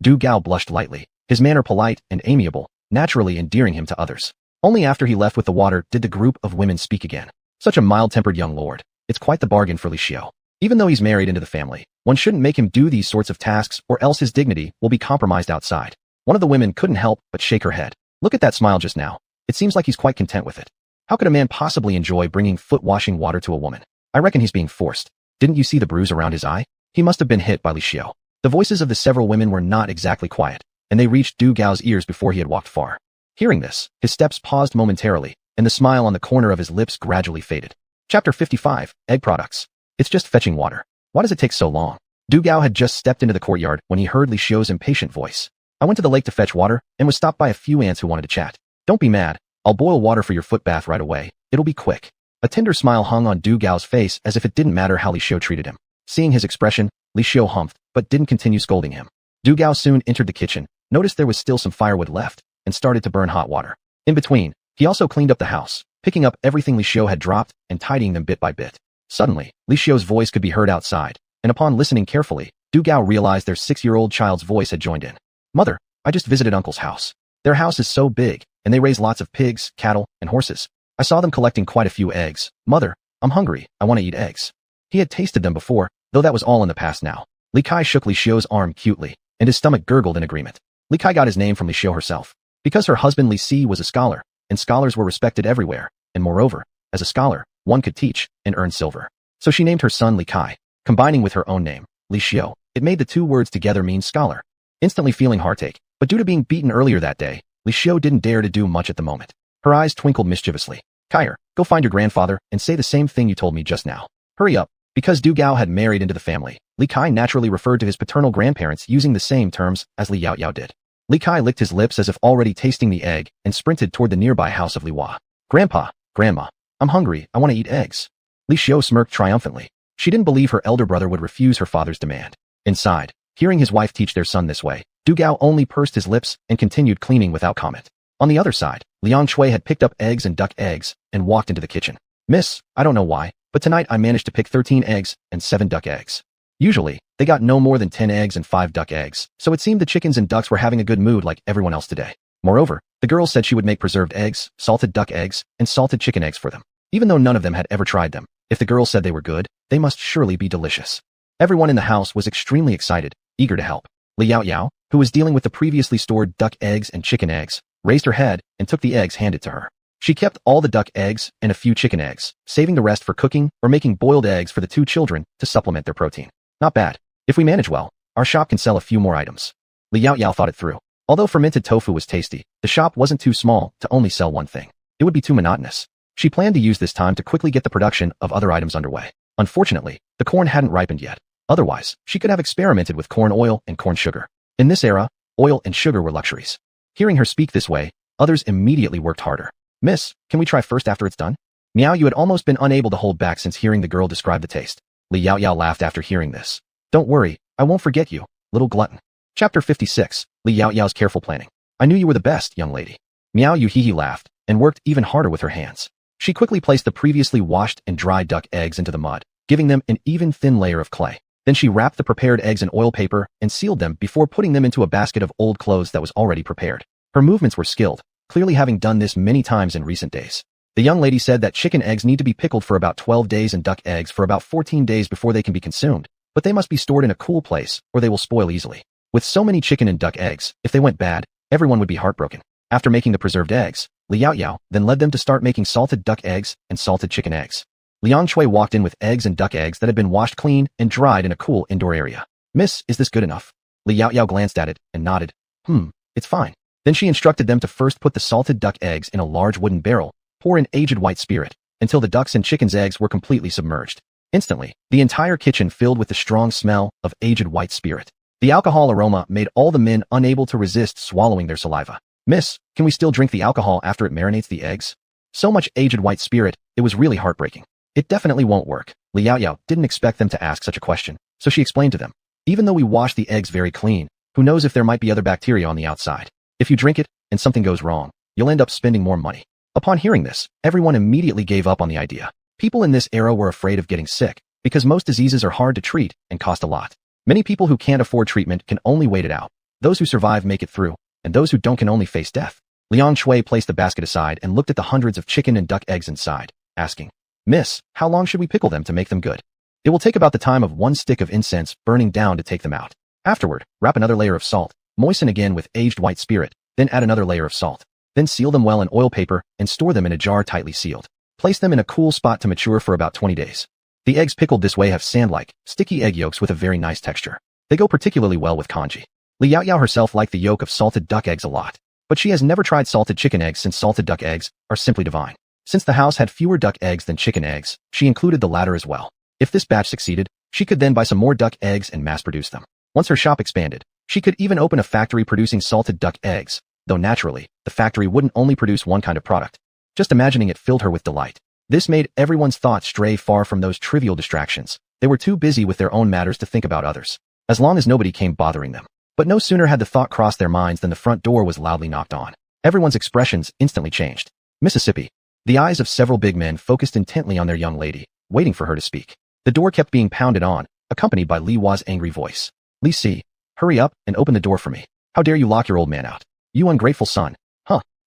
Du Gao blushed lightly, his manner polite and amiable, naturally endearing him to others. Only after he left with the water did the group of women speak again. Such a mild-tempered young lord. It's quite the bargain for Li Xiu. Even though he's married into the family, one shouldn't make him do these sorts of tasks or else his dignity will be compromised outside. One of the women couldn't help but shake her head. Look at that smile just now. It seems like he's quite content with it. How could a man possibly enjoy bringing foot-washing water to a woman? I reckon he's being forced. Didn't you see the bruise around his eye? He must have been hit by Li Xiu. The voices of the several women were not exactly quiet, and they reached Du Gao's ears before he had walked far. Hearing this, his steps paused momentarily, and the smile on the corner of his lips gradually faded. Chapter 55, Egg Products. It's just fetching water. Why does it take so long? Du Gao had just stepped into the courtyard when he heard Li Xiu's impatient voice. I went to the lake to fetch water and was stopped by a few ants who wanted to chat. Don't be mad. I'll boil water for your foot bath right away. It'll be quick. A tender smile hung on Du Gao's face as if it didn't matter how Li Xiu treated him. Seeing his expression, Li Xiu humphed, but didn't continue scolding him. Du Gao soon entered the kitchen, noticed there was still some firewood left, and started to burn hot water. In between, he also cleaned up the house, picking up everything Li Xiu had dropped and tidying them bit by bit. Suddenly, Li Xiu's voice could be heard outside, and upon listening carefully, Du Gao realized their 6-year-old child's voice had joined in. "Mother, I just visited Uncle's house. Their house is so big, and they raise lots of pigs, cattle, and horses. I saw them collecting quite a few eggs. Mother, I'm hungry. I want to eat eggs." He had tasted them before, though that was all in the past now. Li Kai shook Li Xiu's arm cutely, and his stomach gurgled in agreement. Li Kai got his name from Li Xiu herself. Because her husband Li Si was a scholar, and scholars were respected everywhere, and moreover, as a scholar, one could teach and earn silver. So she named her son Li Kai, combining with her own name, Li Xiu. It made the two words together mean scholar. Instantly feeling heartache, but due to being beaten earlier that day, Li Xiu didn't dare to do much at the moment. Her eyes twinkled mischievously. "Kaier, go find your grandfather and say the same thing you told me just now. Hurry up." Because Du Gao had married into the family, Li Kai naturally referred to his paternal grandparents using the same terms as Li Yaoyao did. Li Kai licked his lips as if already tasting the egg and sprinted toward the nearby house of Li Hua. "Grandpa, Grandma, I'm hungry. I want to eat eggs." Li Xiu smirked triumphantly. She didn't believe her elder brother would refuse her father's demand. Inside, hearing his wife teach their son this way, Du Gao only pursed his lips and continued cleaning without comment. On the other side, Liang Chui had picked up eggs and duck eggs and walked into the kitchen. "Miss, I don't know why, but tonight I managed to pick 13 eggs and 7 duck eggs." Usually, they got no more than 10 eggs and 5 duck eggs, so it seemed the chickens and ducks were having a good mood like everyone else today. Moreover, the girl said she would make preserved eggs, salted duck eggs, and salted chicken eggs for them. Even though none of them had ever tried them, if the girl said they were good, they must surely be delicious. Everyone in the house was extremely excited, eager to help. Li Yaoyao, who was dealing with the previously stored duck eggs and chicken eggs, raised her head and took the eggs handed to her. She kept all the duck eggs and a few chicken eggs, saving the rest for cooking or making boiled eggs for the 2 children to supplement their protein. Not bad. If we manage well, our shop can sell a few more items. Li Yaoyao thought it through. Although fermented tofu was tasty, the shop wasn't too small to only sell one thing. It would be too monotonous. She planned to use this time to quickly get the production of other items underway. Unfortunately, the corn hadn't ripened yet. Otherwise, she could have experimented with corn oil and corn sugar. In this era, oil and sugar were luxuries. Hearing her speak this way, others immediately worked harder. "Miss, can we try first after it's done?" Miao Yu had almost been unable to hold back since hearing the girl describe the taste. Li Yaoyao laughed after hearing this. "Don't worry, I won't forget you, little glutton." Chapter 56, Li Yaoyao's careful planning. "I knew you were the best, young lady." Miao Yu hee laughed and worked even harder with her hands. She quickly placed the previously washed and dried duck eggs into the mud, giving them an even thin layer of clay. Then she wrapped the prepared eggs in oil paper and sealed them before putting them into a basket of old clothes that was already prepared. Her movements were skilled, clearly having done this many times in recent days. The young lady said that chicken eggs need to be pickled for about 12 days and duck eggs for about 14 days before they can be consumed, but they must be stored in a cool place or they will spoil easily. With so many chicken and duck eggs, if they went bad, everyone would be heartbroken. After making the preserved eggs, Li Yaoyao then led them to start making salted duck eggs and salted chicken eggs. Liang Chui walked in with eggs and duck eggs that had been washed clean and dried in a cool indoor area. "Miss, is this good enough?" Li Yaoyao glanced at it and nodded. It's fine." Then she instructed them to first put the salted duck eggs in a large wooden barrel, pour in aged white spirit, until the ducks and chickens' eggs were completely submerged. Instantly, the entire kitchen filled with the strong smell of aged white spirit. The alcohol aroma made all the men unable to resist swallowing their saliva. "Miss, can we still drink the alcohol after it marinates the eggs?" So much aged white spirit, it was really heartbreaking. "It definitely won't work." Li Yaoyao didn't expect them to ask such a question, so she explained to them. "Even though we wash the eggs very clean, who knows if there might be other bacteria on the outside. If you drink it, and something goes wrong, you'll end up spending more money." Upon hearing this, everyone immediately gave up on the idea. People in this era were afraid of getting sick, because most diseases are hard to treat and cost a lot. Many people who can't afford treatment can only wait it out. Those who survive make it through, and those who don't can only face death. Liang Chui placed the basket aside and looked at the hundreds of chicken and duck eggs inside, asking, "Miss, how long should we pickle them to make them good?" "It will take about the time of one stick of incense burning down to take them out. Afterward, wrap another layer of salt, moisten again with aged white spirit, then add another layer of salt. Then seal them well in oil paper and store them in a jar tightly sealed. Place them in a cool spot to mature for about 20 days. The eggs pickled this way have sand-like, sticky egg yolks with a very nice texture. They go particularly well with congee." Li Yaoyao herself liked the yolk of salted duck eggs a lot, but she has never tried salted chicken eggs since salted duck eggs are simply divine. Since the house had fewer duck eggs than chicken eggs, she included the latter as well. If this batch succeeded, she could then buy some more duck eggs and mass-produce them. Once her shop expanded, she could even open a factory producing salted duck eggs, though naturally, the factory wouldn't only produce one kind of product. Just imagining it filled her with delight. This made everyone's thoughts stray far from those trivial distractions. They were too busy with their own matters to think about others, as long as nobody came bothering them. But no sooner had the thought crossed their minds than the front door was loudly knocked on. Everyone's expressions instantly changed. Mississippi. The eyes of several big men focused intently on their young lady, waiting for her to speak. The door kept being pounded on, accompanied by Li Wa's angry voice. "Li Si, hurry up and open the door for me. How dare you lock your old man out? You ungrateful son."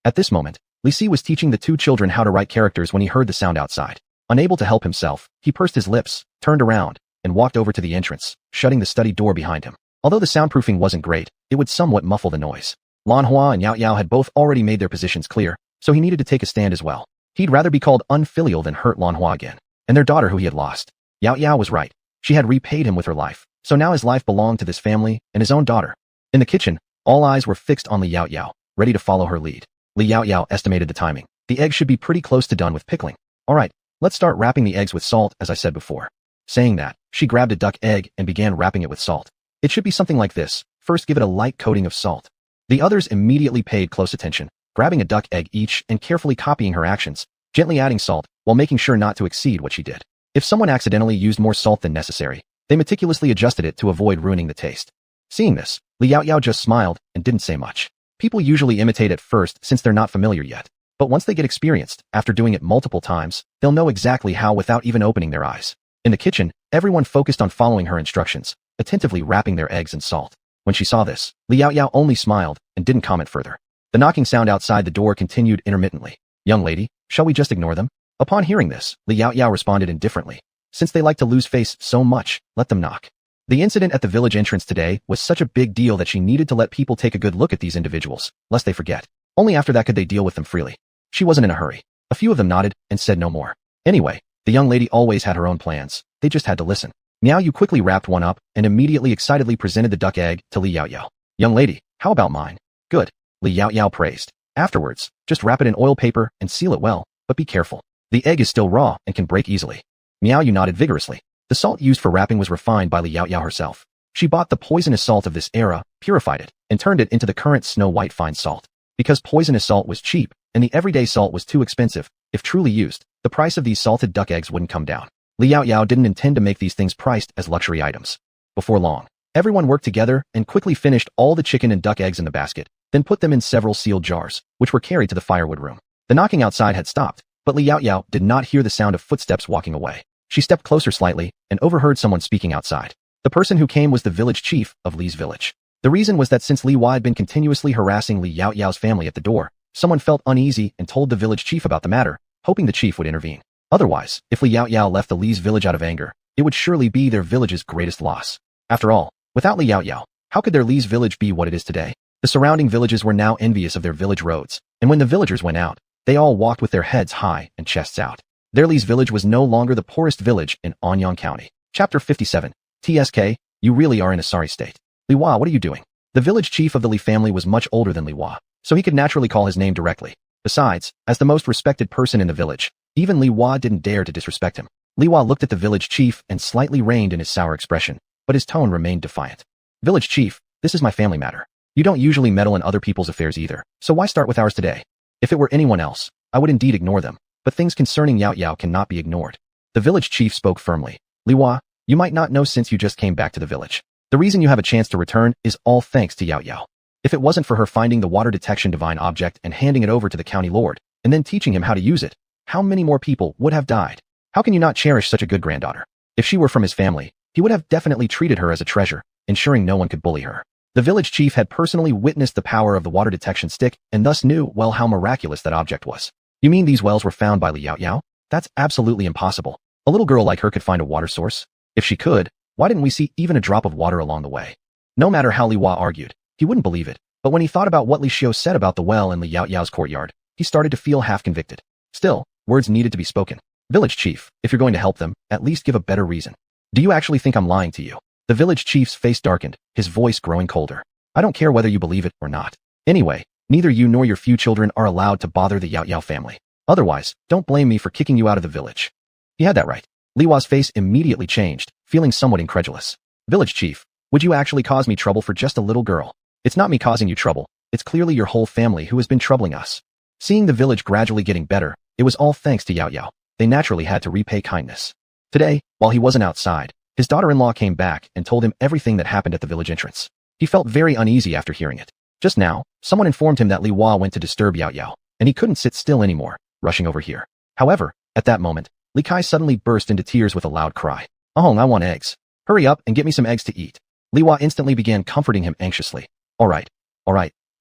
At this moment, Li Si was teaching the two children how to write characters when he heard the sound outside. Unable to help himself, he pursed his lips, turned around, and walked over to the entrance, shutting the study door behind him. Although the soundproofing wasn't great, it would somewhat muffle the noise. Lan Hua and Yao Yao had both already made their positions clear, so he needed to take a stand as well. He'd rather be called unfilial than hurt Lan Hua again, and their daughter who he had lost. Yao Yao was right. She had repaid him with her life, so now his life belonged to this family and his own daughter. In the kitchen, all eyes were fixed on Li Yao Yao, ready to follow her lead. Li Yao Yao estimated the timing. The eggs should be pretty close to done with pickling. "All right, let's start wrapping the eggs with salt as I said before." Saying that, she grabbed a duck egg and began wrapping it with salt. "It should be something like this. First give it a light coating of salt." The others immediately paid close attention, grabbing a duck egg each and carefully copying her actions, gently adding salt, while making sure not to exceed what she did. If someone accidentally used more salt than necessary, they meticulously adjusted it to avoid ruining the taste. Seeing this, Li Yao Yao just smiled and didn't say much. People usually imitate at first since they're not familiar yet, but once they get experienced, after doing it multiple times, they'll know exactly how without even opening their eyes. In the kitchen, everyone focused on following her instructions, attentively wrapping their eggs in salt. When she saw this, Li Yao Yao only smiled and didn't comment further. The knocking sound outside the door continued intermittently. "Young lady, shall we just ignore them?" Upon hearing this, Li Yao Yao responded indifferently. Since they like to lose face so much, let them knock. The incident at the village entrance today was such a big deal that she needed to let people take a good look at these individuals, lest they forget. Only after that could they deal with them freely. She wasn't in a hurry. A few of them nodded and said no more. Anyway, the young lady always had her own plans. They just had to listen. Miao Yu quickly wrapped one up and immediately excitedly presented the duck egg to Li Yao Yao. "Young lady, how about mine?" "Good," Li Yao Yao praised. "Afterwards, just wrap it in oil paper and seal it well, but be careful. The egg is still raw and can break easily." Miao Yu nodded vigorously. The salt used for wrapping was refined by Li Yao Yao herself. She bought the poisonous salt of this era, purified it, and turned it into the current snow-white fine salt. Because poisonous salt was cheap, and the everyday salt was too expensive, if truly used, the price of these salted duck eggs wouldn't come down. Li Yao Yao didn't intend to make these things priced as luxury items. Before long, everyone worked together and quickly finished all the chicken and duck eggs in the basket, then put them in several sealed jars, which were carried to the firewood room. The knocking outside had stopped, but Li Yao Yao did not hear the sound of footsteps walking away. She stepped closer slightly and overheard someone speaking outside. The person who came was the village chief of Li's village. The reason was that since Li Wai had been continuously harassing Li Yao Yao's family at the door, someone felt uneasy and told the village chief about the matter, hoping the chief would intervene. Otherwise, if Li Yao Yao left the Li's village out of anger, it would surely be their village's greatest loss. After all, without Li Yao Yao, how could their Li's village be what it is today? The surrounding villages were now envious of their village roads, and when the villagers went out, They all walked with their heads high and chests out. Li's village was no longer the poorest village in Anyang County. Chapter 57. TSK, you really are in a sorry state. Li Hua, what are you doing? The village chief of the Li family was much older than Li Hua, so he could naturally call his name directly. Besides, as the most respected person in the village, even Li Hua didn't dare to disrespect him. Li Hua looked at the village chief and slightly reined in his sour expression, but his tone remained defiant. Village chief, this is my family matter. You don't usually meddle in other people's affairs either, so why start with ours today? If it were anyone else, I would indeed ignore them, but things concerning Yao Yao cannot be ignored. The village chief spoke firmly. Li Hua, you might not know since you just came back to the village. The reason you have a chance to return is all thanks to Yao Yao. If it wasn't for her finding the water detection divine object and handing it over to the county lord, and then teaching him how to use it, how many more people would have died? How can you not cherish such a good granddaughter? If she were from his family, he would have definitely treated her as a treasure, ensuring no one could bully her. The village chief had personally witnessed the power of the water detection stick and thus knew well how miraculous that object was. You mean these wells were found by Li Yao Yao? That's absolutely impossible. A little girl like her could find a water source? If she could, why didn't we see even a drop of water along the way? No matter how Li Hua argued, he wouldn't believe it, but when he thought about what Li Xiu said about the well in Li Yao Yao's courtyard, he started to feel half convicted. Still, words needed to be spoken. Village chief, if you're going to help them, at least give a better reason. Do you actually think I'm lying to you? The village chief's face darkened, his voice growing colder. I don't care whether you believe it or not. Anyway, neither you nor your few children are allowed to bother the Yao Yao family. Otherwise, don't blame me for kicking you out of the village. He had that right. Li Hua's face immediately changed, feeling somewhat incredulous. Village chief, would you actually cause me trouble for just a little girl? It's not me causing you trouble, it's clearly your whole family who has been troubling us. Seeing the village gradually getting better, it was all thanks to Yao Yao. They naturally had to repay kindness. Today, while he wasn't outside, his daughter-in-law came back and told him everything that happened at the village entrance. He felt very uneasy after hearing it. Just now, someone informed him that Li Hua went to disturb Yao Yao, and he couldn't sit still anymore, rushing over here. However, at that moment, Li Kai suddenly burst into tears with a loud cry. "Ahong, I want eggs. Hurry up and get me some eggs to eat." Li Hua instantly began comforting him anxiously. All right,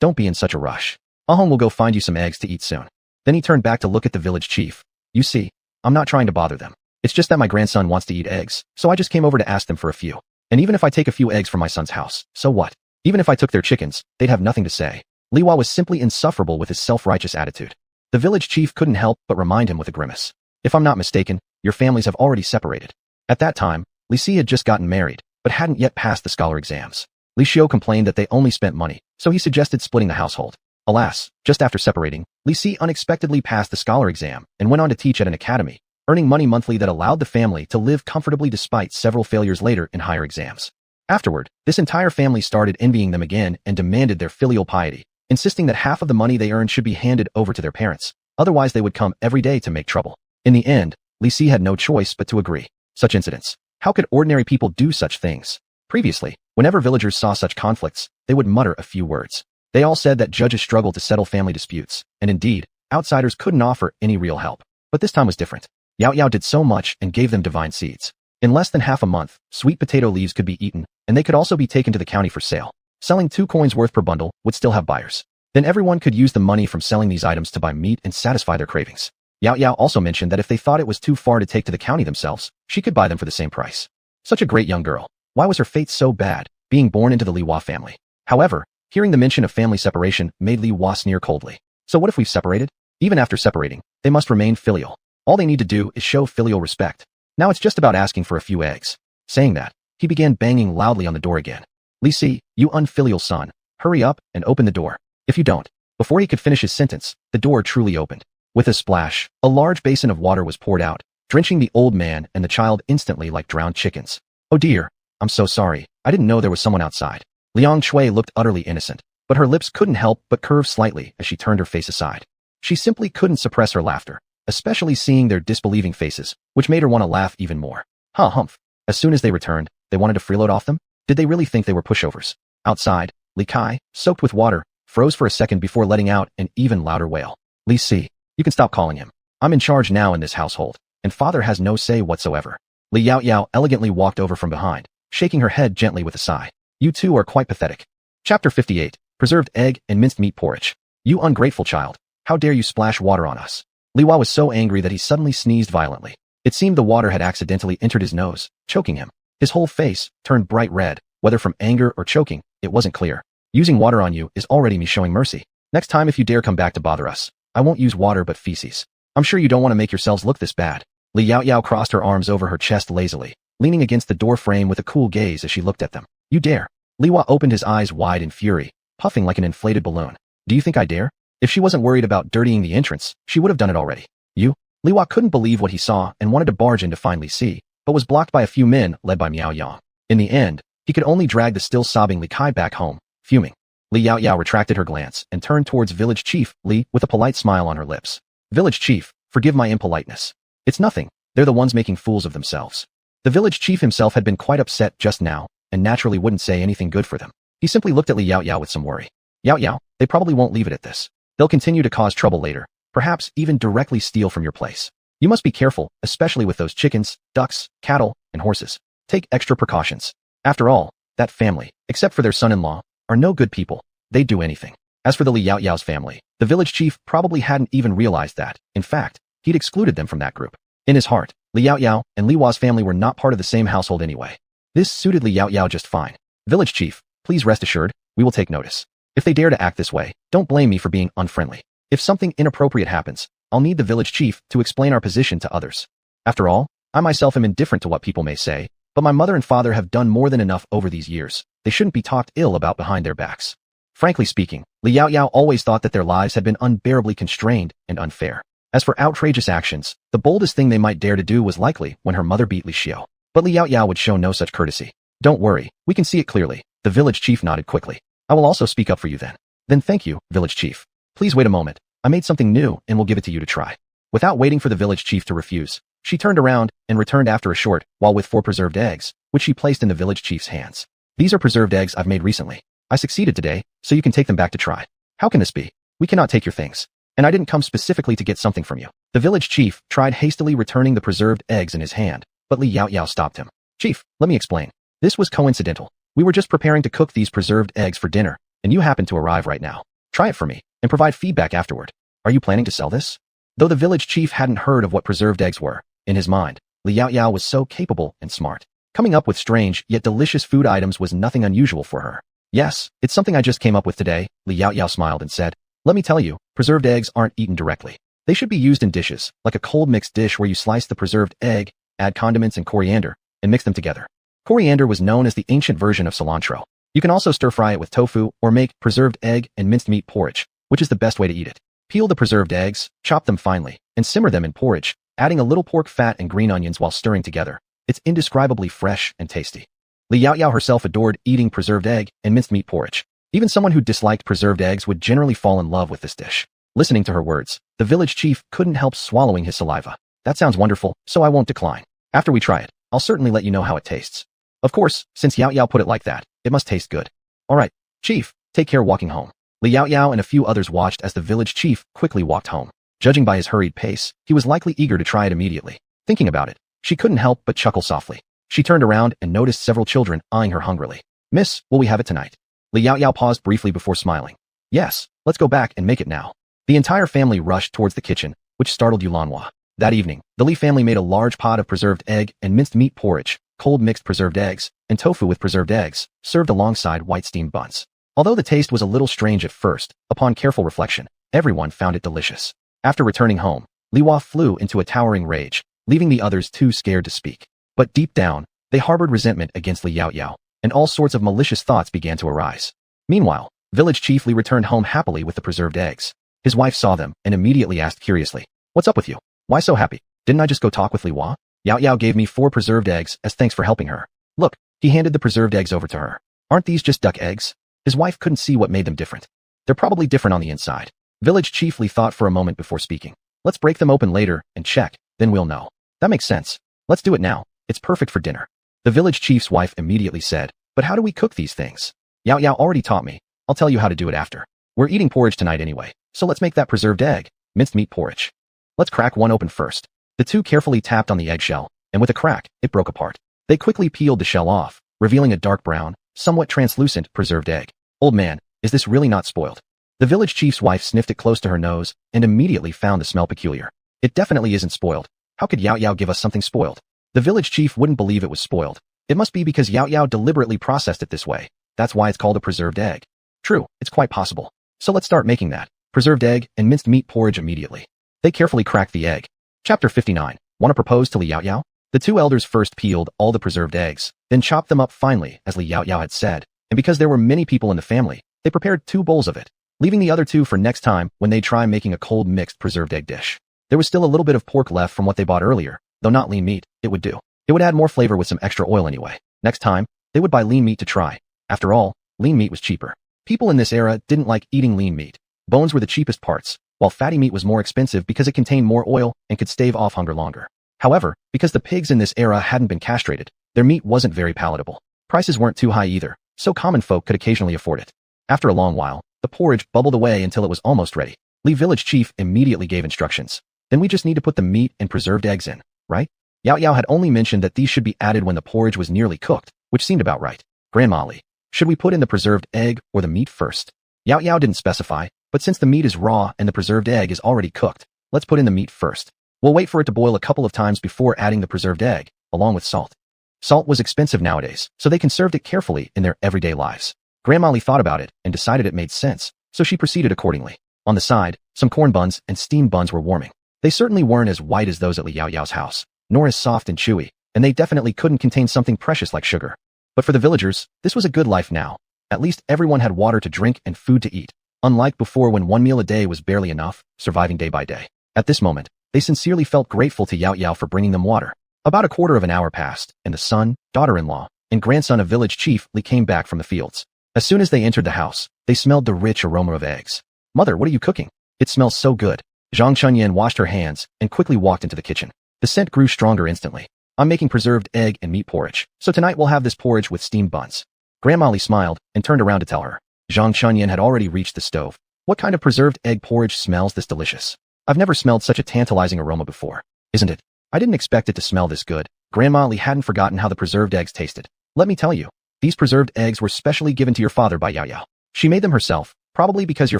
don't be in such a rush. Ahong will go find you some eggs to eat soon." Then he turned back to look at the village chief. "You see, I'm not trying to bother them. It's just that my grandson wants to eat eggs, so I just came over to ask them for a few. And even if I take a few eggs from my son's house, so what? Even if I took their chickens, they'd have nothing to say." Li Hua was simply insufferable with his self-righteous attitude. The village chief couldn't help but remind him with a grimace. "If I'm not mistaken, your families have already separated." At that time, Li Si had just gotten married, but hadn't yet passed the scholar exams. Li Xiu complained that they only spent money, so he suggested splitting the household. Alas, just after separating, Li Si unexpectedly passed the scholar exam and went on to teach at an academy, earning money monthly that allowed the family to live comfortably despite several failures later in higher exams. Afterward, this entire family started envying them again and demanded their filial piety, insisting that half of the money they earned should be handed over to their parents, otherwise they would come every day to make trouble. In the end, Li Si had no choice but to agree. Such incidents. How could ordinary people do such things? Previously, whenever villagers saw such conflicts, they would mutter a few words. They all said that judges struggled to settle family disputes, and indeed, outsiders couldn't offer any real help. But this time was different. Yao Yao did so much and gave them divine seeds. In less than half a month, sweet potato leaves could be eaten, and they could also be taken to the county for sale. Selling 2 coins worth per bundle would still have buyers. Then everyone could use the money from selling these items to buy meat and satisfy their cravings. Yao Yao also mentioned that if they thought it was too far to take to the county themselves, she could buy them for the same price. Such a great young girl. Why was her fate so bad, being born into the Li Hua family? However, hearing the mention of family separation made Li Hua sneer coldly. So what if we've separated? Even after separating, they must remain filial. All they need to do is show filial respect. Now it's just about asking for a few eggs. Saying that, he began banging loudly on the door again. "Li Si, you unfilial son, hurry up and open the door. If you don't." Before he could finish his sentence, the door truly opened. With a splash, a large basin of water was poured out, drenching the old man and the child instantly like drowned chickens. "Oh dear, I'm so sorry, I didn't know there was someone outside." Liang Shui looked utterly innocent, but her lips couldn't help but curve slightly as she turned her face aside. She simply couldn't suppress her laughter, especially seeing their disbelieving faces, which made her want to laugh even more. Humph. As soon as they returned, they wanted to freeload off them? Did they really think they were pushovers? Outside, Li Kai, soaked with water, froze for a second before letting out an even louder wail. "Li Si, you can stop calling him. I'm in charge now in this household, and father has no say whatsoever." Li Yao Yao elegantly walked over from behind, shaking her head gently with a sigh. "You two are quite pathetic." Chapter 58. Preserved egg and minced meat porridge. "You ungrateful child. How dare you splash water on us?" Li Hua was so angry that he suddenly sneezed violently. It seemed the water had accidentally entered his nose, choking him. His whole face turned bright red, whether from anger or choking, it wasn't clear. "Using water on you is already me showing mercy. Next time if you dare come back to bother us, I won't use water but feces. I'm sure you don't want to make yourselves look this bad. Li Yaoyao crossed her arms over her chest lazily, leaning against the door frame with a cool gaze as she looked at them. You dare? Li Hua opened his eyes wide in fury, puffing like an inflated balloon. Do you think I dare? If she wasn't worried about dirtying the entrance, she would have done it already. You? Li Hua couldn't believe what he saw and wanted to barge in to finally see, but was blocked by a few men led by Miao Yang. In the end, he could only drag the still sobbing Li Kai back home, fuming. Li Yaoyao retracted her glance and turned towards village chief Li with a polite smile on her lips. Village chief, forgive my impoliteness. It's nothing, they're the ones making fools of themselves. The village chief himself had been quite upset just now, and naturally wouldn't say anything good for them. He simply looked at Li Yaoyao with some worry. Yaoyao, they probably won't leave it at this. They'll continue to cause trouble later, perhaps even directly steal from your place. You must be careful, especially with those chickens, ducks, cattle, and horses. Take extra precautions. After all, that family, except for their son-in-law, are no good people. They'd do anything. As for the Li Yaoyao's family, the village chief probably hadn't even realized that. In fact, he'd excluded them from that group. In his heart, Li Yaoyao and Li Hua's family were not part of the same household anyway. This suited Li Yaoyao just fine. Village chief, please rest assured, we will take notice. If they dare to act this way, don't blame me for being unfriendly. If something inappropriate happens, I'll need the village chief to explain our position to others. After all, I myself am indifferent to what people may say, but my mother and father have done more than enough over these years. They shouldn't be talked ill about behind their backs. Frankly speaking, Li Yaoyao always thought that their lives had been unbearably constrained and unfair. As for outrageous actions, the boldest thing they might dare to do was likely when her mother beat Li Xiao. But Li Yaoyao would show no such courtesy. Don't worry, we can see it clearly. The village chief nodded quickly. I will also speak up for you then. Then thank you, village chief. Please wait a moment. I made something new and will give it to you to try. Without waiting for the village chief to refuse, she turned around and returned after a short while with 4 preserved eggs, which she placed in the village chief's hands. These are preserved eggs I've made recently. I succeeded today, so you can take them back to try. How can this be? We cannot take your things. And I didn't come specifically to get something from you. The village chief tried hastily returning the preserved eggs in his hand, but Li Yaoyao stopped him. Chief, let me explain. This was coincidental. We were just preparing to cook these preserved eggs for dinner, and you happen to arrive right now. Try it for me, and provide feedback afterward. Are you planning to sell this? Though the village chief hadn't heard of what preserved eggs were, in his mind, Li Yaoyao was so capable and smart. Coming up with strange yet delicious food items was nothing unusual for her. Yes, it's something I just came up with today, Li Yaoyao smiled and said. Let me tell you, preserved eggs aren't eaten directly. They should be used in dishes, like a cold mixed dish where you slice the preserved egg, add condiments and coriander, and mix them together. Coriander was known as the ancient version of cilantro. You can also stir-fry it with tofu or make preserved egg and minced meat porridge, which is the best way to eat it. Peel the preserved eggs, chop them finely, and simmer them in porridge, adding a little pork fat and green onions while stirring together. It's indescribably fresh and tasty. Li Yaoyao herself adored eating preserved egg and minced meat porridge. Even someone who disliked preserved eggs would generally fall in love with this dish. Listening to her words, the village chief couldn't help swallowing his saliva. That sounds wonderful, so I won't decline. After we try it, I'll certainly let you know how it tastes. Of course, since Yaoyao put it like that, it must taste good. Alright, chief, take care walking home. Li Yaoyao and a few others watched as the village chief quickly walked home. Judging by his hurried pace, he was likely eager to try it immediately. Thinking about it, she couldn't help but chuckle softly. She turned around and noticed several children eyeing her hungrily. Miss, will we have it tonight? Li Yaoyao paused briefly before smiling. Yes, let's go back and make it now. The entire family rushed towards the kitchen, which startled Yulanhua. That evening, the Li family made a large pot of preserved egg and minced meat porridge, cold mixed preserved eggs, and tofu with preserved eggs, served alongside white steamed buns. Although the taste was a little strange at first, upon careful reflection, everyone found it delicious. After returning home, Li Hua flew into a towering rage, leaving the others too scared to speak. But deep down, they harbored resentment against Li Yaoyao, and all sorts of malicious thoughts began to arise. Meanwhile, village chief Li returned home happily with the preserved eggs. His wife saw them and immediately asked curiously, "What's up with you? Why so happy? Didn't I just go talk with Li Hua? Yaoyao gave me 4 preserved eggs as thanks for helping her. Look," he handed the preserved eggs over to her. "Aren't these just duck eggs?" His wife couldn't see what made them different. "They're probably different on the inside." Village chief Li thought for a moment before speaking. "Let's break them open later and check, then we'll know." "That makes sense. Let's do it now. It's perfect for dinner." The village chief's wife immediately said, "But how do we cook these things?" "Yaoyao already taught me. I'll tell you how to do it after. We're eating porridge tonight anyway, so let's make that preserved egg, minced meat porridge. Let's crack one open first." The two carefully tapped on the eggshell, and with a crack, it broke apart. They quickly peeled the shell off, revealing a dark brown, somewhat translucent preserved egg. "Old man, is this really not spoiled?" The village chief's wife sniffed it close to her nose and immediately found the smell peculiar. "It definitely isn't spoiled. How could Yaoyao give us something spoiled?" The village chief wouldn't believe it was spoiled. It must be because Yaoyao deliberately processed it this way. That's why it's called a preserved egg. True, it's quite possible. So let's start making that. preserved egg, and minced meat porridge immediately. They carefully cracked the egg. Chapter 59. Want to propose to Li Yao Yao? The two elders first peeled all the preserved eggs, then chopped them up finely, as Li Yao Yao had said, and because there were many people in the family, they prepared 2 bowls of it, leaving the other 2 for next time when they try making a cold mixed preserved egg dish. There was still a little bit of pork left from what they bought earlier, though not lean meat. It would do. It would add more flavor with some extra oil anyway. Next time, they would buy lean meat to try. After all, lean meat was cheaper. People in this era didn't like eating lean meat. Bones were the cheapest parts, while fatty meat was more expensive because it contained more oil and could stave off hunger longer. However, because the pigs in this era hadn't been castrated, their meat wasn't very palatable. Prices weren't too high either, so common folk could occasionally afford it. After a long while, the porridge bubbled away until it was almost ready. Li village chief immediately gave instructions. Then we just need to put the meat and preserved eggs in, right? Yao Yao had only mentioned that these should be added when the porridge was nearly cooked, which seemed about right. Grandma Li, should we put in the preserved egg or the meat first? Yao Yao didn't specify, but since the meat is raw and the preserved egg is already cooked, let's put in the meat first. We'll wait for it to boil a couple of times before adding the preserved egg, along with salt. Salt was expensive nowadays, so they conserved it carefully in their everyday lives. Grandma Li thought about it and decided it made sense, so she proceeded accordingly. On the side, some corn buns and steamed buns were warming. They certainly weren't as white as those at Li Yao Yao's house, nor as soft and chewy, and they definitely couldn't contain something precious like sugar. But for the villagers, this was a good life now. At least everyone had water to drink and food to eat, unlike before when 1 meal a day was barely enough, surviving day by day. At this moment, they sincerely felt grateful to Yao Yao for bringing them water. About a quarter of an hour passed, and the son, daughter-in-law, and grandson of village chief Li came back from the fields. As soon as they entered the house, they smelled the rich aroma of eggs. "Mother, what are you cooking? It smells so good." Zhang Chunyan washed her hands and quickly walked into the kitchen. The scent grew stronger instantly. "I'm making preserved egg and meat porridge, so tonight we'll have this porridge with steamed buns." Grandma Li smiled and turned around to tell her. Zhang Chunyan had already reached the stove. "What kind of preserved egg porridge smells this delicious? I've never smelled such a tantalizing aroma before. Isn't it? I didn't expect it to smell this good." Grandma Li hadn't forgotten how the preserved eggs tasted. "Let me tell you, these preserved eggs were specially given to your father by Yao Yao. She made them herself, probably because your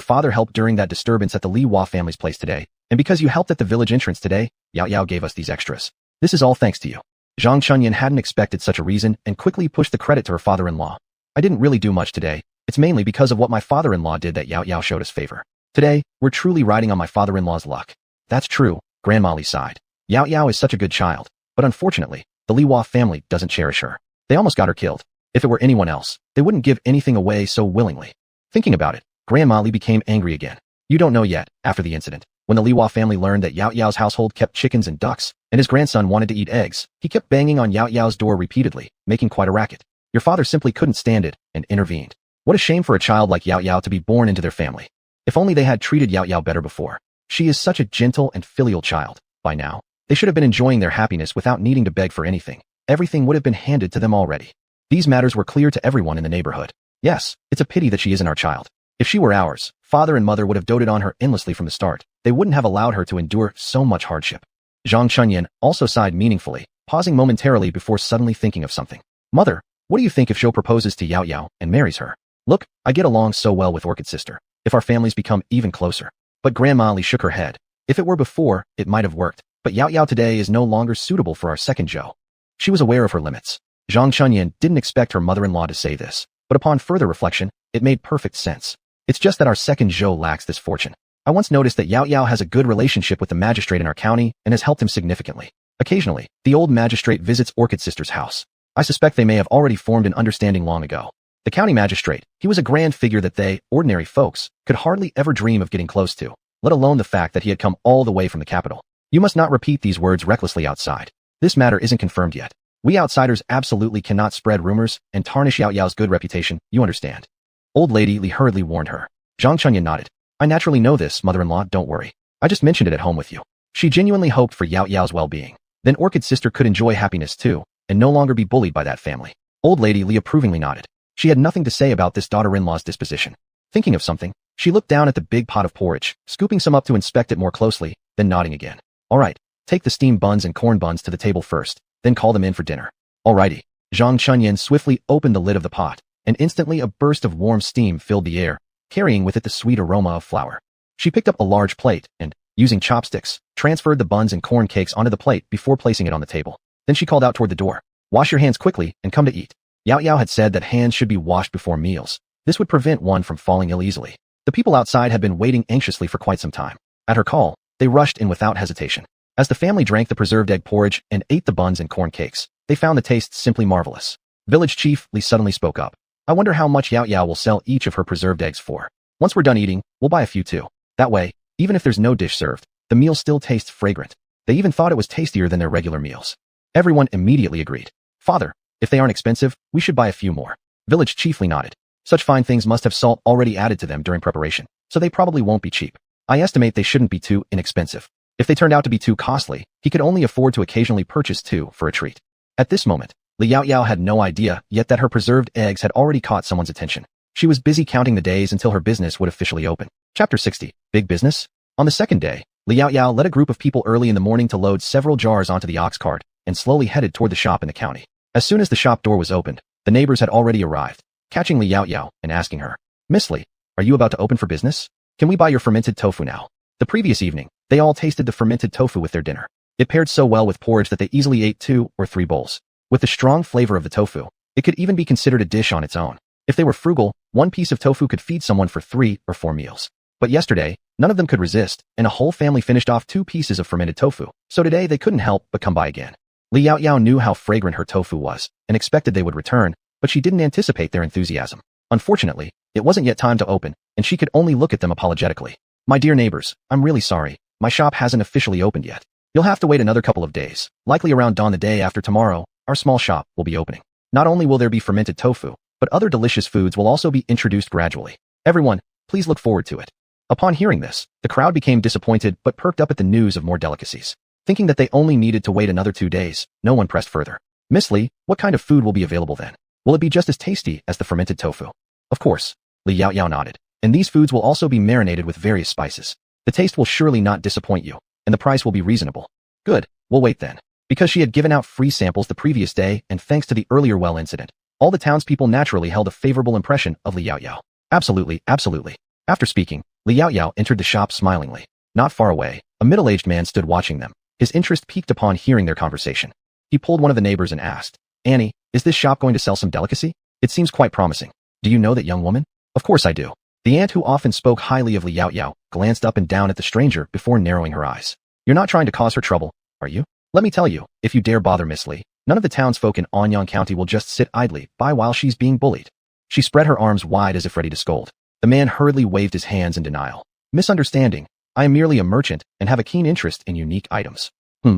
father helped during that disturbance at the Li Hua family's place today, and because you helped at the village entrance today, Yao Yao gave us these extras. This is all thanks to you." Zhang Chunyan hadn't expected such a reason and quickly pushed the credit to her father-in-law. "I didn't really do much today. It's mainly because of what my father-in-law did that Yao Yao showed us favor. Today, we're truly riding on my father-in-law's luck." "That's true," Grandma Li sighed. "Yao Yao is such a good child, but unfortunately, the Li Hua family doesn't cherish her. They almost got her killed. If it were anyone else, they wouldn't give anything away so willingly." Thinking about it, Grandma Li became angry again. "You don't know yet," after the incident, when the Li Hua family learned that Yao Yao's household kept chickens and ducks, and his grandson wanted to eat eggs, he kept banging on Yao Yao's door repeatedly, making quite a racket. Your father simply couldn't stand it and intervened. What a shame for a child like Yao Yao to be born into their family. If only they had treated Yao Yao better before. She is such a gentle and filial child. By now, they should have been enjoying their happiness without needing to beg for anything. Everything would have been handed to them already. These matters were clear to everyone in the neighborhood. Yes, it's a pity that she isn't our child. If she were ours, father and mother would have doted on her endlessly from the start. They wouldn't have allowed her to endure so much hardship. Zhang Chunyan also sighed meaningfully, pausing momentarily before suddenly thinking of something. "Mother, what do you think if Zhou proposes to Yao Yao and marries her? Look, I get along so well with Orchid's sister. If our families become even closer." But Grandma Li shook her head. "If it were before, it might have worked. But Yao Yao today is no longer suitable for our second Zhou." She was aware of her limits. Zhang Chunyan didn't expect her mother-in-law to say this, but upon further reflection, it made perfect sense. "It's just that our second Zhou lacks this fortune. I once noticed that Yao Yao has a good relationship with the magistrate in our county and has helped him significantly. Occasionally, the old magistrate visits Orchid's sister's house. I suspect they may have already formed an understanding long ago. The county magistrate, he was a grand figure that they, ordinary folks, could hardly ever dream of getting close to, let alone the fact that he had come all the way from the capital. You must not repeat these words recklessly outside. This matter isn't confirmed yet. We outsiders absolutely cannot spread rumors and tarnish Yao Yao's good reputation, you understand." Old Lady Li hurriedly warned her. Zhang Chunyan nodded. "I naturally know this, mother-in-law, don't worry. I just mentioned it at home with you." She genuinely hoped for Yao Yao's well-being. Then Orchid's sister could enjoy happiness too, and no longer be bullied by that family. Old Lady Li approvingly nodded. She had nothing to say about this daughter-in-law's disposition. Thinking of something, she looked down at the big pot of porridge, scooping some up to inspect it more closely, then nodding again. "All right, take the steamed buns and corn buns to the table first, then call them in for dinner." "Alrighty." Zhang Chunyan swiftly opened the lid of the pot, and instantly a burst of warm steam filled the air, carrying with it the sweet aroma of flour. She picked up a large plate and, using chopsticks, transferred the buns and corn cakes onto the plate before placing it on the table. Then she called out toward the door. "Wash your hands quickly and come to eat." Yao Yao had said that hands should be washed before meals. This would prevent one from falling ill easily. The people outside had been waiting anxiously for quite some time. At her call, they rushed in without hesitation. As the family drank the preserved egg porridge and ate the buns and corn cakes, they found the taste simply marvelous. Village Chief Li suddenly spoke up. I wonder how much Yao Yao will sell each of her preserved eggs for. Once we're done eating, we'll buy a few too. That way, even if there's no dish served, the meal still tastes fragrant. They even thought it was tastier than their regular meals. Everyone immediately agreed. Father, if they aren't expensive, we should buy a few more. Village Chief Li nodded. Such fine things must have salt already added to them during preparation, so they probably won't be cheap. I estimate they shouldn't be too inexpensive. If they turned out to be too costly, he could only afford to occasionally purchase two for a treat. At this moment, Li Yao Yao had no idea yet that her preserved eggs had already caught someone's attention. She was busy counting the days until her business would officially open. Chapter 60. Big Business? On the second day, Li Yao Yao led a group of people early in the morning to load several jars onto the ox cart and slowly headed toward the shop in the county. As soon as the shop door was opened, the neighbors had already arrived, catching Li Yao Yao and asking her, Miss Li, are you about to open for business? Can we buy your fermented tofu now? The previous evening, they all tasted the fermented tofu with their dinner. It paired so well with porridge that they easily ate 2 or 3 bowls. With the strong flavor of the tofu, it could even be considered a dish on its own. If they were frugal, one piece of tofu could feed someone for 3 or 4 meals. But yesterday, none of them could resist, and a whole family finished off 2 pieces of fermented tofu. So today they couldn't help but come by again. Li Yao Yao knew how fragrant her tofu was, and expected they would return, but she didn't anticipate their enthusiasm. Unfortunately, it wasn't yet time to open, and she could only look at them apologetically. My dear neighbors, I'm really sorry. My shop hasn't officially opened yet. You'll have to wait another couple of days. Likely around dawn the day after tomorrow, our small shop will be opening. Not only will there be fermented tofu, but other delicious foods will also be introduced gradually. Everyone, please look forward to it. Upon hearing this, the crowd became disappointed but perked up at the news of more delicacies. Thinking that they only needed to wait another 2 days, no one pressed further. Miss Li, what kind of food will be available then? Will it be just as tasty as the fermented tofu? Of course. Li Yao Yao nodded. And these foods will also be marinated with various spices. The taste will surely not disappoint you, and the price will be reasonable. Good, we'll wait then. Because she had given out free samples the previous day and thanks to the earlier well incident, all the townspeople naturally held a favorable impression of Li Yao Yao. Absolutely, absolutely. After speaking, Li Yao Yao entered the shop smilingly. Not far away, a middle-aged man stood watching them. His interest piqued upon hearing their conversation. He pulled one of the neighbors and asked, Annie, is this shop going to sell some delicacy? It seems quite promising. Do you know that young woman? Of course I do. The aunt who often spoke highly of Li Yao Yao glanced up and down at the stranger before narrowing her eyes. You're not trying to cause her trouble, are you? Let me tell you, if you dare bother Miss Li, none of the townsfolk in Anyang County will just sit idly by while she's being bullied. She spread her arms wide as if ready to scold. The man hurriedly waved his hands in denial. Misunderstanding. I am merely a merchant and have a keen interest in unique items.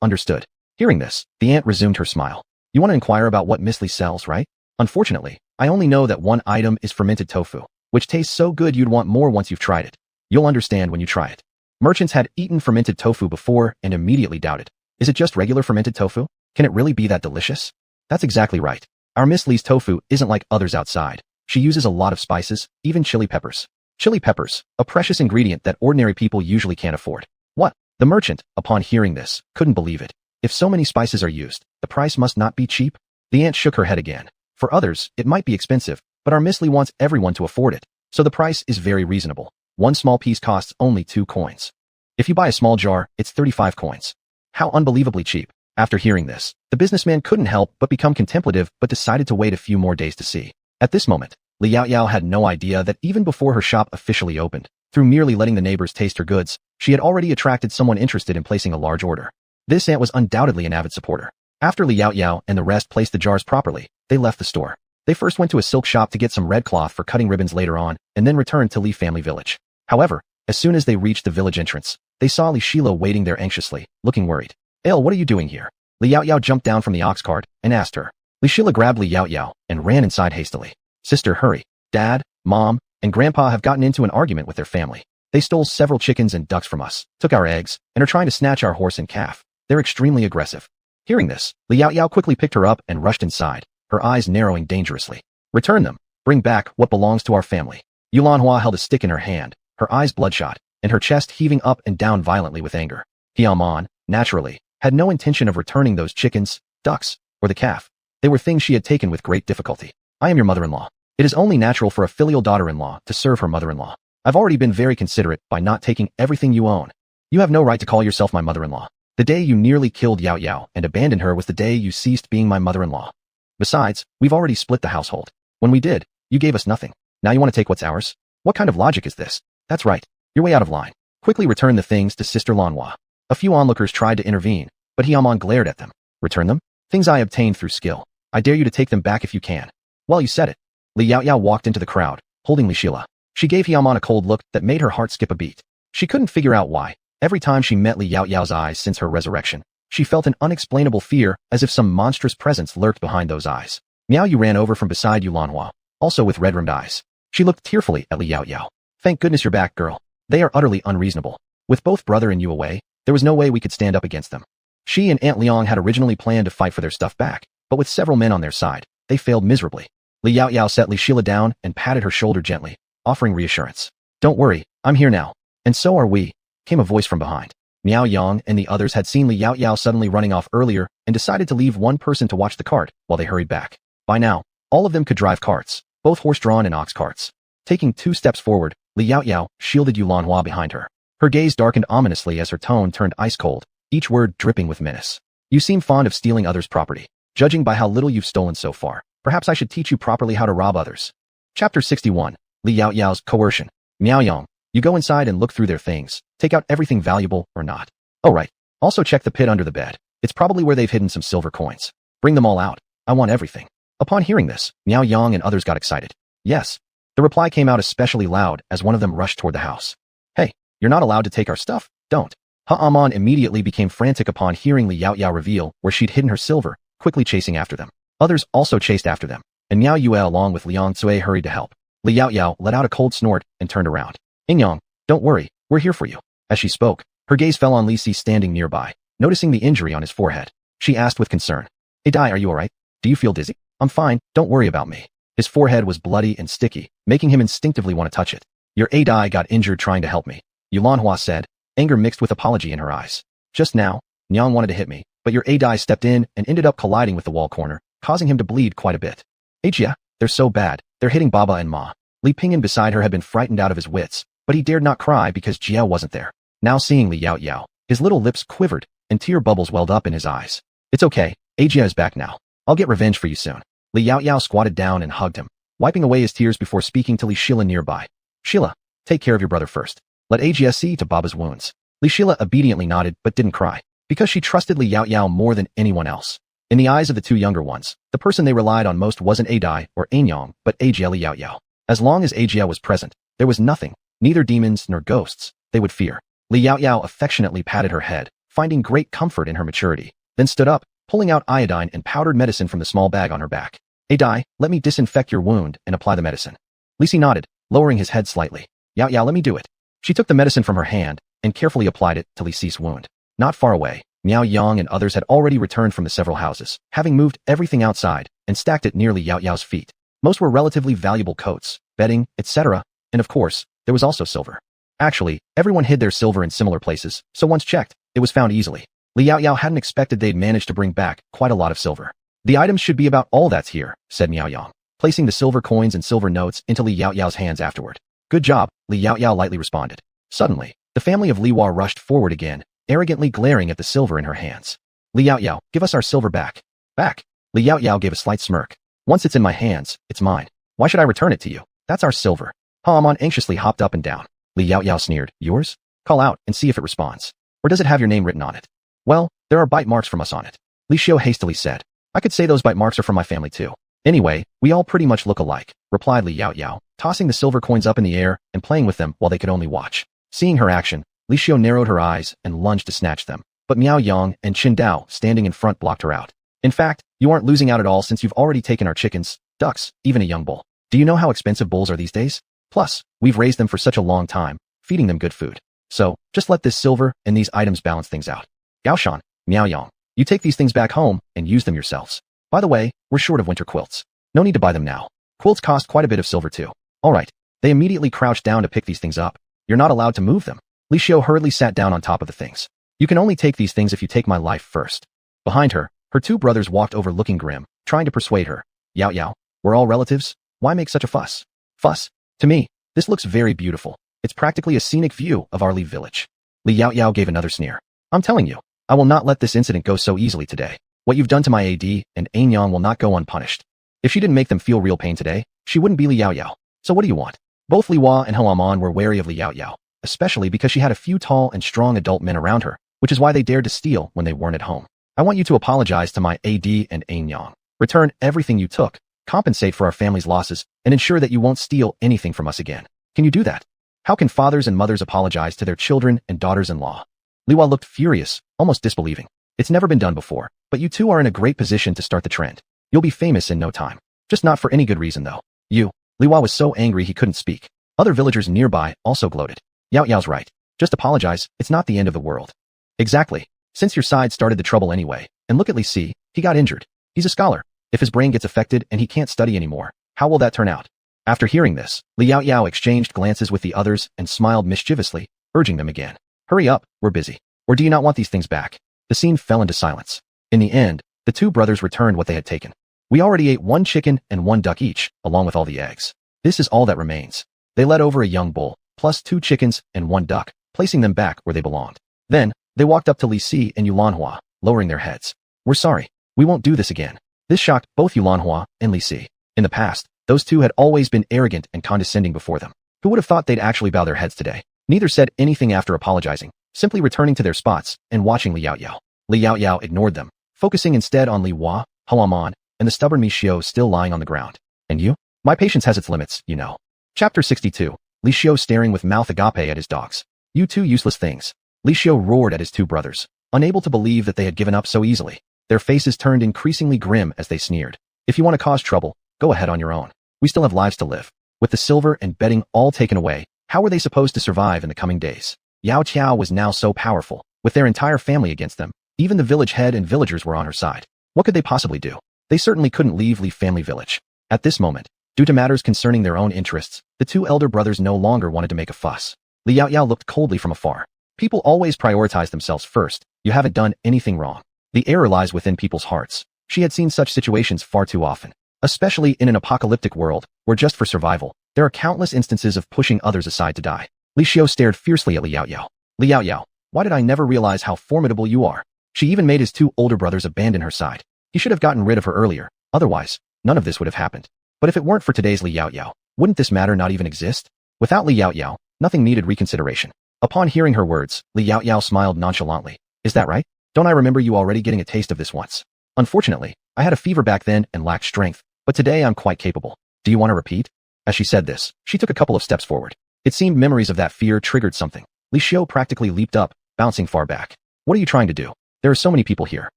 Understood. Hearing this, the aunt resumed her smile. You want to inquire about what Miss Li sells, right? Unfortunately, I only know that one item is fermented tofu, which tastes so good you'd want more once you've tried it. You'll understand when you try it. Merchants had eaten fermented tofu before and immediately doubted. Is it just regular fermented tofu? Can it really be that delicious? That's exactly right. Our Miss Li's tofu isn't like others outside. She uses a lot of spices, even chili peppers. Chili peppers, a precious ingredient that ordinary people usually can't afford. What? The merchant, upon hearing this, couldn't believe it. If so many spices are used, the price must not be cheap? The aunt shook her head again. For others, it might be expensive, but our Miss Li wants everyone to afford it, so the price is very reasonable. One small piece costs only 2 coins. If you buy a small jar, it's 35 coins. How unbelievably cheap. After hearing this, the businessman couldn't help but become contemplative but decided to wait a few more days to see. At this moment, Li Yao Yao had no idea that even before her shop officially opened, through merely letting the neighbors taste her goods, she had already attracted someone interested in placing a large order. This aunt was undoubtedly an avid supporter. After Li Yao Yao and the rest placed the jars properly, they left the store. They first went to a silk shop to get some red cloth for cutting ribbons later on, and then returned to Li family village. However, as soon as they reached the village entrance, they saw Li Shila waiting there anxiously, looking worried. "Ale, what are you doing here?" Li Yao Yao jumped down from the ox cart and asked her. Li Shila grabbed Li Yao Yao and ran inside hastily. "Sister, hurry. Dad, Mom, and Grandpa have gotten into an argument with their family. They stole several chickens and ducks from us, took our eggs, and are trying to snatch our horse and calf. They're extremely aggressive." Hearing this, Li Yao Yao quickly picked her up and rushed inside, her eyes narrowing dangerously. "Return them. Bring back what belongs to our family." Yulan Hua held a stick in her hand, her eyes bloodshot, and her chest heaving up and down violently with anger. Tiaman, naturally, had no intention of returning those chickens, ducks, or the calf. They were things she had taken with great difficulty. "I am your mother-in-law. It is only natural for a filial daughter-in-law to serve her mother-in-law. I've already been very considerate by not taking everything you own. You have no right to call yourself my mother-in-law. The day you nearly killed Yao Yao and abandoned her was the day you ceased being my mother-in-law. Besides, we've already split the household. When we did, you gave us nothing. Now you want to take what's ours? What kind of logic is this? That's right. You're way out of line. Quickly return the things to Sister Lanhua. A few onlookers tried to intervene, but Hiamon glared at them. Return them? Things I obtained through skill. I dare you to take them back if you can. Well, you said it. Li Yaoyao walked into the crowd, holding Li Sheila. She gave Hiamon a cold look that made her heart skip a beat. She couldn't figure out why. Every time she met Li Yaoyao's eyes since her resurrection, she felt an unexplainable fear, as if some monstrous presence lurked behind those eyes. Miao Yu ran over from beside Yu Lanhua, also with red-rimmed eyes. She looked tearfully at Li Yaoyao. Thank goodness you're back, girl. They are utterly unreasonable. With both brother and you away, there was no way we could stand up against them. She and Aunt Liang had originally planned to fight for their stuff back, but with several men on their side, they failed miserably. Li Yaoyao set Li Sheila down and patted her shoulder gently, offering reassurance. Don't worry, I'm here now. And so are we, came a voice from behind. Miao Yang and the others had seen Li Yaoyao suddenly running off earlier and decided to leave one person to watch the cart while they hurried back. By now, all of them could drive carts, both horse-drawn and ox carts. Taking 2 steps forward, Li Yaoyao shielded Yu Lanhua behind her. Her gaze darkened ominously as her tone turned ice-cold, each word dripping with menace. You seem fond of stealing others' property. Judging by how little you've stolen so far, perhaps I should teach you properly how to rob others. Chapter 61. Li Yaoyao's coercion. Miao Yang, you go inside and look through their things. Take out everything valuable or not. Oh right. Also check the pit under the bed. It's probably where they've hidden some silver coins. Bring them all out. I want everything. Upon hearing this, Miao Yang and others got excited. Yes. The reply came out especially loud as one of them rushed toward the house. Hey, you're not allowed to take our stuff. Don't. Ha'amon immediately became frantic upon hearing Li Yaoyao reveal where she'd hidden her silver, quickly chasing after them. Others also chased after them, and Miao Yue along with Liang Cui hurried to help. Li Yaoyao let out a cold snort and turned around. Ingyang, don't worry, we're here for you. As she spoke, her gaze fell on Li Si standing nearby. Noticing the injury on his forehead, she asked with concern. Hey Dai, are you alright? Do you feel dizzy? I'm fine, don't worry about me. His forehead was bloody and sticky, making him instinctively want to touch it. Your Adai got injured trying to help me, Yu Lanhua said, anger mixed with apology in her eyes. Just now, Nyang wanted to hit me, but your Adai stepped in and ended up colliding with the wall corner, causing him to bleed quite a bit. Ajia, they're so bad, they're hitting Baba and Ma. Li Pingyan beside her had been frightened out of his wits, but he dared not cry because Jia wasn't there. Now seeing Li Yaoyao, his little lips quivered, and tear bubbles welled up in his eyes. It's okay, Ajia is back now. I'll get revenge for you soon. Li Yaoyao squatted down and hugged him, wiping away his tears before speaking to Li Sheila nearby. Sheila, take care of your brother first. Let Ajia see to Baba's wounds. Li Sheila obediently nodded but didn't cry, because she trusted Li Yaoyao more than anyone else. In the eyes of the two younger ones, the person they relied on most wasn't Adai or Anyang, but Ajia Li Yaoyao. As long as Ajia was present, there was nothing, neither demons nor ghosts, they would fear. Li Yaoyao affectionately patted her head, finding great comfort in her maturity, then stood up, pulling out iodine and powdered medicine from the small bag on her back. Adai, let me disinfect your wound and apply the medicine. Lisi nodded, lowering his head slightly. Yaoyao, let me do it. She took the medicine from her hand and carefully applied it to Lisi's wound. Not far away, Miao Yang and others had already returned from the several houses, having moved everything outside and stacked it near Li Yaoyao's feet. Most were relatively valuable coats, bedding, etc., and of course, there was also silver. Actually, everyone hid their silver in similar places, so once checked, it was found easily. Li Yaoyao hadn't expected they'd managed to bring back quite a lot of silver. The items should be about all that's here, said Miao Yang, placing the silver coins and silver notes into Li Yaoyao's hands afterward. Good job, Li Yaoyao lightly responded. Suddenly, the family of Li Hua rushed forward again, arrogantly glaring at the silver in her hands. Li Yaoyao, give us our silver back. Back? Li Yaoyao gave a slight smirk. Once it's in my hands, it's mine. Why should I return it to you? That's our silver. Haamon anxiously hopped up and down. Li Yaoyao sneered. Yours? Call out and see if it responds. Or does it have your name written on it? Well, there are bite marks from us on it. Li Xiu hastily said. I could say those bite marks are from my family too. Anyway, we all pretty much look alike, replied Li Yaoyao, tossing the silver coins up in the air and playing with them while they could only watch. Seeing her action, Li Xiu narrowed her eyes and lunged to snatch them, but Miao Yang and Qin Dao standing in front blocked her out. In fact, you aren't losing out at all since you've already taken our chickens, ducks, even a young bull. Do you know how expensive bulls are these days? Plus, we've raised them for such a long time, feeding them good food. So, just let this silver and these items balance things out. Gaoshan, Miao Yang, you take these things back home and use them yourselves. By the way, we're short of winter quilts. No need to buy them now. Quilts cost quite a bit of silver too. Alright. They immediately crouched down to pick these things up. You're not allowed to move them. Li Xiu hurriedly sat down on top of the things. You can only take these things if you take my life first. Behind her, her two brothers walked over looking grim, trying to persuade her. Yao Yao, we're all relatives? Why make such a fuss? Fuss? To me, this looks very beautiful. It's practically a scenic view of our Li village. Li Yao Yao gave another sneer. I'm telling you, I will not let this incident go so easily today. What you've done to my AD and Anyang will not go unpunished. If she didn't make them feel real pain today, she wouldn't be Li Yao Yao. So what do you want? Both Li Hua and Helaman were wary of Li Yaoyao, especially because she had a few tall and strong adult men around her, which is why they dared to steal when they weren't at home. I want you to apologize to my AD and Anyang. Return everything you took, compensate for our family's losses, and ensure that you won't steal anything from us again. Can you do that? How can fathers and mothers apologize to their children and daughters-in-law? Li Hua looked furious, almost disbelieving. It's never been done before, but you two are in a great position to start the trend. You'll be famous in no time. Just not for any good reason, though. Li Hua was so angry he couldn't speak. Other villagers nearby also gloated. Yaoyao's right. Just apologize, it's not the end of the world. Exactly. Since your side started the trouble anyway, and look at Li Si, he got injured. He's a scholar. If his brain gets affected and he can't study anymore, how will that turn out? After hearing this, Li Yaoyao exchanged glances with the others and smiled mischievously, urging them again. Hurry up, we're busy. Or do you not want these things back? The scene fell into silence. In the end, the two brothers returned what they had taken. We already ate 1 chicken and 1 duck each, along with all the eggs. This is all that remains. They led over a young bull, plus 2 chickens and 1 duck, placing them back where they belonged. Then, they walked up to Li Si and Yulanhua, lowering their heads. We're sorry. We won't do this again. This shocked both Yulanhua and Li Si. In the past, those two had always been arrogant and condescending before them. Who would have thought they'd actually bow their heads today? Neither said anything after apologizing, simply returning to their spots and watching Li Yaoyao. Li Yaoyao ignored them, focusing instead on Li Hua, Helaman, and the stubborn Mi Xiao still lying on the ground. And you? My patience has its limits, you know. Chapter 62. Li Xiao staring with mouth agape at his dogs. You two useless things. Li Xiao roared at his two brothers, unable to believe that they had given up so easily. Their faces turned increasingly grim as they sneered. If you want to cause trouble, go ahead on your own. We still have lives to live. With the silver and bedding all taken away, how were they supposed to survive in the coming days? Yao Qiao was now so powerful, with their entire family against them. Even the village head and villagers were on her side. What could they possibly do? They certainly couldn't leave Li family village. At this moment, due to matters concerning their own interests, the two elder brothers no longer wanted to make a fuss. Li Yaoyao looked coldly from afar. People always prioritize themselves first. You haven't done anything wrong. The error lies within people's hearts. She had seen such situations far too often, especially in an apocalyptic world, where just for survival, there are countless instances of pushing others aside to die. Li Xiao stared fiercely at Li Yaoyao. Li Yaoyao, why did I never realize how formidable you are? She even made his two older brothers abandon her side. He should have gotten rid of her earlier, otherwise, none of this would have happened. But if it weren't for today's Li Yaoyao, wouldn't this matter not even exist? Without Li Yaoyao, nothing needed reconsideration. Upon hearing her words, Li Yaoyao smiled nonchalantly. Is that right? Don't I remember you already getting a taste of this once? Unfortunately, I had a fever back then and lacked strength, but today I'm quite capable. Do you want to repeat? As she said this, she took a couple of steps forward. It seemed memories of that fear triggered something. Li Xiao practically leaped up, bouncing far back. What are you trying to do? There are so many people here.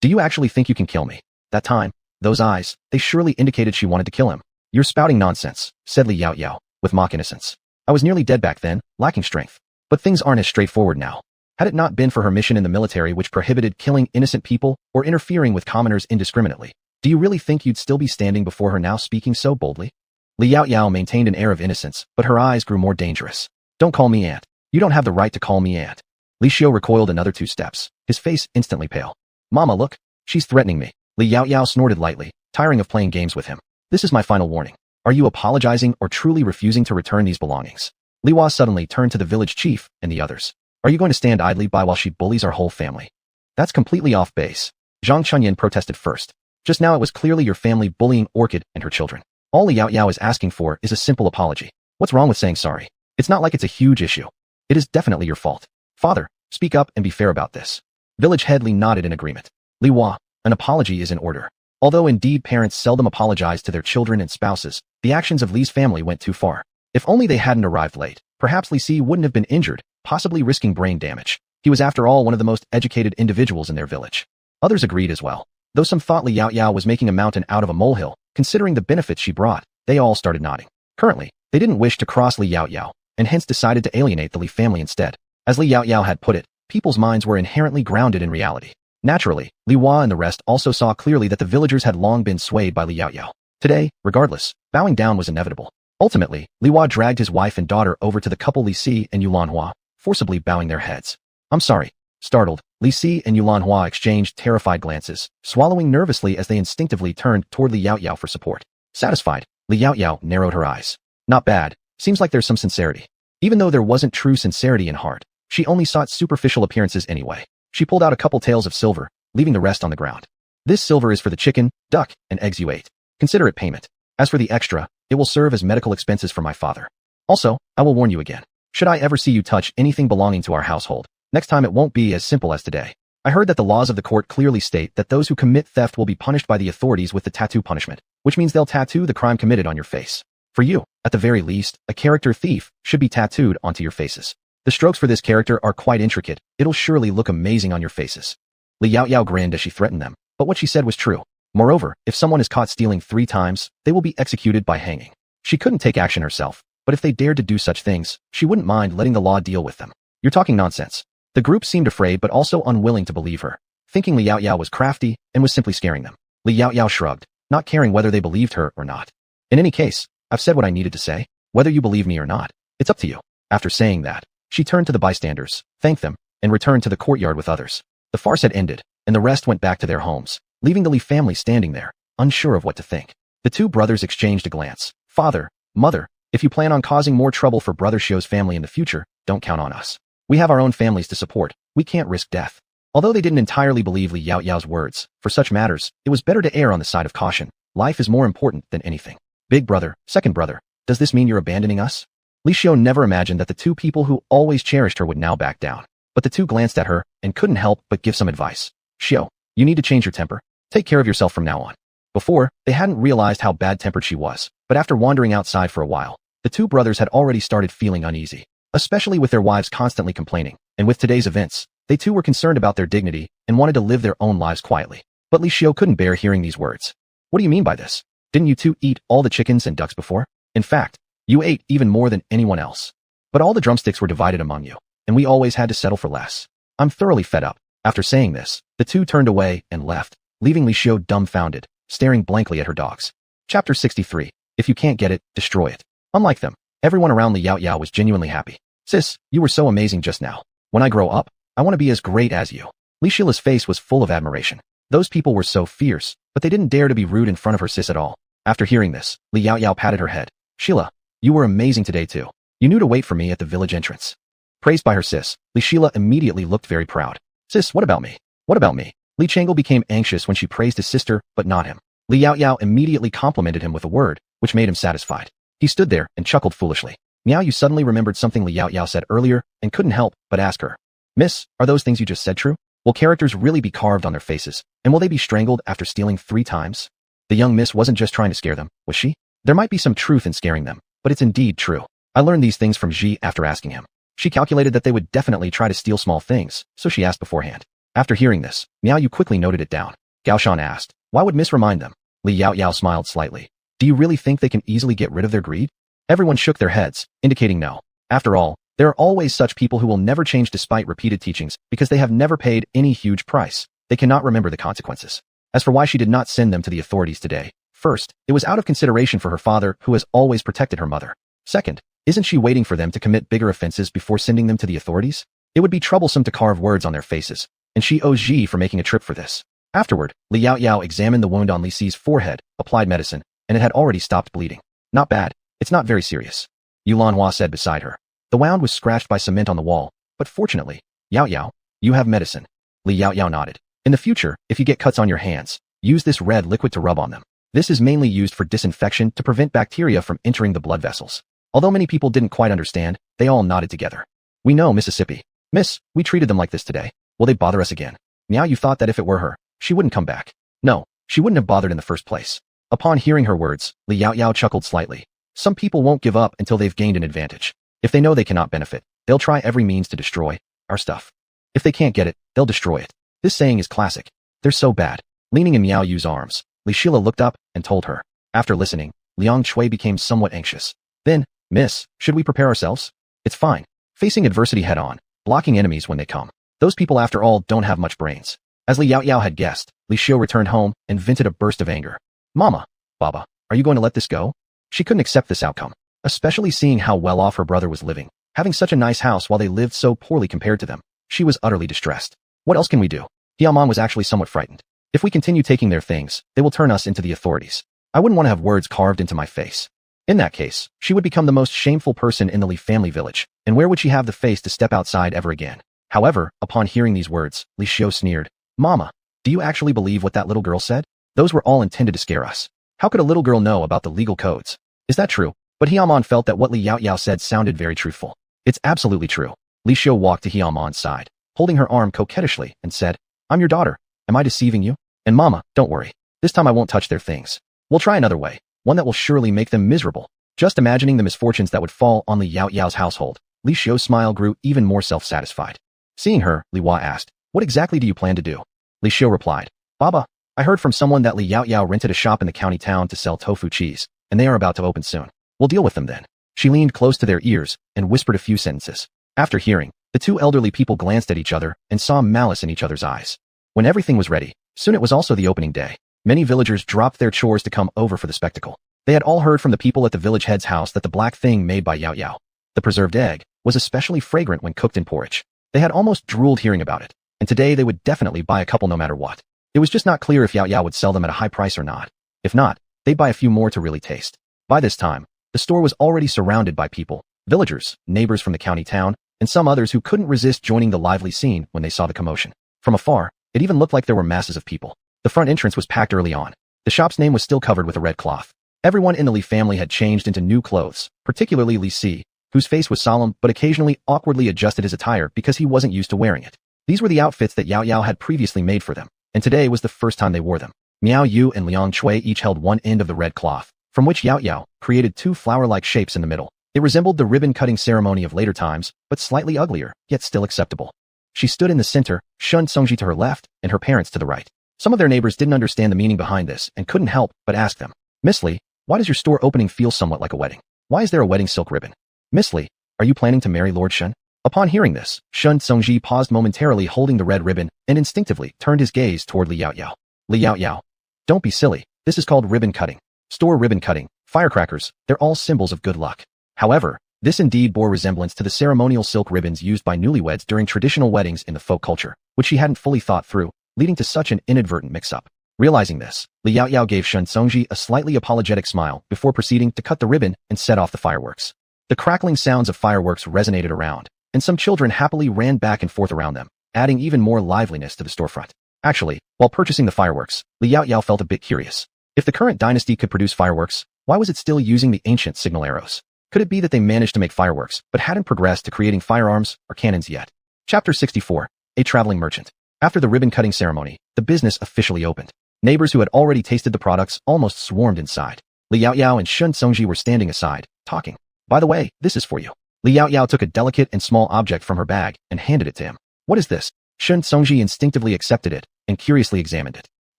Do you actually think you can kill me? That time, those eyes, they surely indicated she wanted to kill him. You're spouting nonsense, said Li Yaoyao, with mock innocence. I was nearly dead back then, lacking strength. But things aren't as straightforward now. Had it not been for her mission in the military which prohibited killing innocent people or interfering with commoners indiscriminately, do you really think you'd still be standing before her now speaking so boldly? Li Yaoyao maintained an air of innocence, but her eyes grew more dangerous. Don't call me aunt. You don't have the right to call me aunt. Li Xiao recoiled another 2 steps, his face instantly pale. Mama, look. She's threatening me. Li Yaoyao snorted lightly, tiring of playing games with him. This is my final warning. Are you apologizing or truly refusing to return these belongings? Li Hua suddenly turned to the village chief and the others. Are you going to stand idly by while she bullies our whole family? That's completely off base. Zhang Chunyan protested first. Just now it was clearly your family bullying Orchid and her children. All Li Yaoyao is asking for is a simple apology. What's wrong with saying sorry? It's not like it's a huge issue. It is definitely your fault. Father, speak up and be fair about this. Village head Li nodded in agreement. Li Hua, an apology is in order. Although indeed parents seldom apologize to their children and spouses, the actions of Li's family went too far. If only they hadn't arrived late, perhaps Li Si wouldn't have been injured, possibly risking brain damage. He was after all one of the most educated individuals in their village. Others agreed as well. Though some thought Li Yaoyao was making a mountain out of a molehill, considering the benefits she brought, they all started nodding. Currently, they didn't wish to cross Li Yaoyao, and hence decided to alienate the Li family instead. As Li Yaoyao had put it, people's minds were inherently grounded in reality. Naturally, Li Hua and the rest also saw clearly that the villagers had long been swayed by Li Yaoyao. Today, regardless, bowing down was inevitable. Ultimately, Li Hua dragged his wife and daughter over to the couple Li Si and Yulanhua, forcibly bowing their heads. I'm sorry. Startled, Li Si and Yulanhua exchanged terrified glances, swallowing nervously as they instinctively turned toward Li Yaoyao for support. Satisfied, Li Yaoyao narrowed her eyes. Not bad. Seems like there's some sincerity. Even though there wasn't true sincerity in heart, she only sought superficial appearances anyway. She pulled out a couple taels of silver, leaving the rest on the ground. This silver is for the chicken, duck, and eggs you ate. Consider it payment. As for the extra, it will serve as medical expenses for my father. Also, I will warn you again. Should I ever see you touch anything belonging to our household, next time it won't be as simple as today. I heard that the laws of the court clearly state that those who commit theft will be punished by the authorities with the tattoo punishment, which means they'll tattoo the crime committed on your face. For you, at the very least, a character thief should be tattooed onto your faces. The strokes for this character are quite intricate. It'll surely look amazing on your faces. Li Yaoyao grinned as she threatened them, but what she said was true. Moreover, if someone is caught stealing 3 times, they will be executed by hanging. She couldn't take action herself, but if they dared to do such things, she wouldn't mind letting the law deal with them. You're talking nonsense. The group seemed afraid but also unwilling to believe her, thinking Li Yaoyao was crafty and was simply scaring them. Li Yaoyao shrugged, not caring whether they believed her or not. In any case, I've said what I needed to say. Whether you believe me or not, it's up to you. After saying that, she turned to the bystanders, thanked them, and returned to the courtyard with others. The farce had ended, and the rest went back to their homes, leaving the Li family standing there, unsure of what to think. The 2 brothers exchanged a glance. Father, mother, if you plan on causing more trouble for Brother Shio's family in the future, don't count on us. We have our own families to support. We can't risk death. Although they didn't entirely believe Li Yaoyao's words, for such matters, it was better to err on the side of caution. Life is more important than anything. Big brother, second brother, does this mean you're abandoning us? Li Shio never imagined that the 2 people who always cherished her would now back down. But the 2 glanced at her and couldn't help but give some advice. Shio, you need to change your temper. Take care of yourself from now on. Before, they hadn't realized how bad-tempered she was, but after wandering outside for a while, the 2 brothers had already started feeling uneasy, especially with their wives constantly complaining, and with today's events, they too were concerned about their dignity and wanted to live their own lives quietly. But Li Shio couldn't bear hearing these words. What do you mean by this? Didn't you 2 eat all the chickens and ducks before? In fact, you ate even more than anyone else. But all the drumsticks were divided among you, and we always had to settle for less. I'm thoroughly fed up. After saying this, the 2 turned away and left, leaving Li Shio dumbfounded, staring blankly at her dogs. Chapter 63. If you can't get it, destroy it. Unlike them, everyone around Li Yaoyao was genuinely happy. Sis, you were so amazing just now. When I grow up, I want to be as great as you. Li Shila's face was full of admiration. Those people were so fierce, but they didn't dare to be rude in front of her sis at all. After hearing this, Li Yaoyao patted her head. Sheila, you were amazing today too. You knew to wait for me at the village entrance. Praised by her sis, Li Sheila immediately looked very proud. Sis, what about me? What about me? Li Changle became anxious when she praised his sister, but not him. Li Yaoyao immediately complimented him with a word, which made him satisfied. He stood there and chuckled foolishly. Now you suddenly remembered something Li Yaoyao said earlier and couldn't help but ask her. Miss, are those things you just said true? Will characters really be carved on their faces, and will they be strangled after stealing 3 times? The young miss wasn't just trying to scare them, was she? There might be some truth in scaring them, but it's indeed true. I learned these things from Ji after asking him. She calculated that they would definitely try to steal small things, so she asked beforehand. After hearing this, Miao Yu quickly noted it down. Gao Shan asked, why would Miss remind them? Li Yaoyao smiled slightly. Do you really think they can easily get rid of their greed? Everyone shook their heads, indicating no. After all, there are always such people who will never change despite repeated teachings because they have never paid any huge price. They cannot remember the consequences. As for why she did not send them to the authorities today, first, it was out of consideration for her father who has always protected her mother. Second, isn't she waiting for them to commit bigger offenses before sending them to the authorities? It would be troublesome to carve words on their faces, and she owes Ji for making a trip for this. Afterward, Li Yaoyao examined the wound on Li Si's forehead, applied medicine, and it had already stopped bleeding. Not bad. It's not very serious. Yu Lanhua said beside her. The wound was scratched by cement on the wall, but fortunately, Yaoyao, you have medicine. Li Yaoyao nodded. In the future, if you get cuts on your hands, use this red liquid to rub on them. This is mainly used for disinfection to prevent bacteria from entering the blood vessels. Although many people didn't quite understand, they all nodded together. We know, Mississippi. Miss, we treated them like this today. Will they bother us again? Now you thought that if it were her, she wouldn't come back. No, she wouldn't have bothered in the first place. Upon hearing her words, Li Yaoyao chuckled slightly. Some people won't give up until they've gained an advantage. If they know they cannot benefit, they'll try every means to destroy our stuff. If they can't get it, they'll destroy it. This saying is classic. They're so bad. Leaning in Miao Yu's arms, Li Shila looked up and told her. After listening, Liang Chui became somewhat anxious. Then, Miss, should we prepare ourselves? It's fine. Facing adversity head-on, blocking enemies when they come. Those people after all don't have much brains. As Li Yaoyao had guessed, Li Xiu returned home and vented a burst of anger. Mama, Baba, are you going to let this go? She couldn't accept this outcome, especially seeing how well off her brother was living, having such a nice house while they lived so poorly compared to them. She was utterly distressed. What else can we do? Hiaomon was actually somewhat frightened. If we continue taking their things, they will turn us into the authorities. I wouldn't want to have words carved into my face. In that case, she would become the most shameful person in the Li family village, and where would she have the face to step outside ever again? However, upon hearing these words, Li Xiu sneered. Mama, do you actually believe what that little girl said? Those were all intended to scare us. How could a little girl know about the legal codes? Is that true? But Hiaomon felt that what Li Yaoyao said sounded very truthful. It's absolutely true. Li Xiu walked to Hiaomon's side, holding her arm coquettishly, and said, I'm your daughter. Am I deceiving you? And mama, don't worry. This time I won't touch their things. We'll try another way, one that will surely make them miserable. Just imagining the misfortunes that would fall on Li Yaoyao's household, Li Xiu's smile grew even more self-satisfied. Seeing her, Li Hua asked, what exactly do you plan to do? Li Xiu replied, Baba, I heard from someone that Li Yaoyao rented a shop in the county town to sell tofu cheese, and they are about to open soon. We'll deal with them then. She leaned close to their ears and whispered a few sentences. After hearing, the two elderly people glanced at each other and saw malice in each other's eyes. When everything was ready, soon it was also the opening day. Many villagers dropped their chores to come over for the spectacle. They had all heard from the people at the village head's house that the black thing made by Yao Yao, the preserved egg, was especially fragrant when cooked in porridge. They had almost drooled hearing about it, and today they would definitely buy a couple no matter what. It was just not clear if Yao Yao would sell them at a high price or not. If not, they'd buy a few more to really taste. By this time, the store was already surrounded by people, villagers, neighbors from the county town, and some others who couldn't resist joining the lively scene when they saw the commotion. From afar, it even looked like there were masses of people. The front entrance was packed early on. The shop's name was still covered with a red cloth. Everyone in the Li family had changed into new clothes, particularly Li Si, whose face was solemn but occasionally awkwardly adjusted his attire because he wasn't used to wearing it. These were the outfits that Yao Yao had previously made for them, and today was the first time they wore them. Miao Yu and Liang Chui each held one end of the red cloth, from which Yao Yao created two flower-like shapes in the middle. It resembled the ribbon-cutting ceremony of later times, but slightly uglier, yet still acceptable. She stood in the center, Shun Songji to her left, and her parents to the right. Some of their neighbors didn't understand the meaning behind this and couldn't help but ask them, Miss Li, why does your store opening feel somewhat like a wedding? Why is there a wedding silk ribbon? Miss Li, are you planning to marry Lord Shun? Upon hearing this, Shun Songji paused momentarily holding the red ribbon and instinctively turned his gaze toward Li Yaoyao. Li Yaoyao, don't be silly. This is called ribbon cutting. Store ribbon cutting, firecrackers, they're all symbols of good luck. However, this indeed bore resemblance to the ceremonial silk ribbons used by newlyweds during traditional weddings in the folk culture, which she hadn't fully thought through, leading to such an inadvertent mix-up. Realizing this, Li Yaoyao gave Shun Songji a slightly apologetic smile before proceeding to cut the ribbon and set off the fireworks. The crackling sounds of fireworks resonated around, and some children happily ran back and forth around them, adding even more liveliness to the storefront. Actually, while purchasing the fireworks, Li Yaoyao felt a bit curious. If the current dynasty could produce fireworks, why was it still using the ancient signal arrows? Could it be that they managed to make fireworks, but hadn't progressed to creating firearms or cannons yet? Chapter 64. A Traveling Merchant. After the ribbon-cutting ceremony, the business officially opened. Neighbors who had already tasted the products almost swarmed inside. Li Yaoyao and Shun Songji were standing aside, talking. By the way, this is for you. Li Yaoyao took a delicate and small object from her bag and handed it to him. What is this? Shun Songji instinctively accepted it and curiously examined it.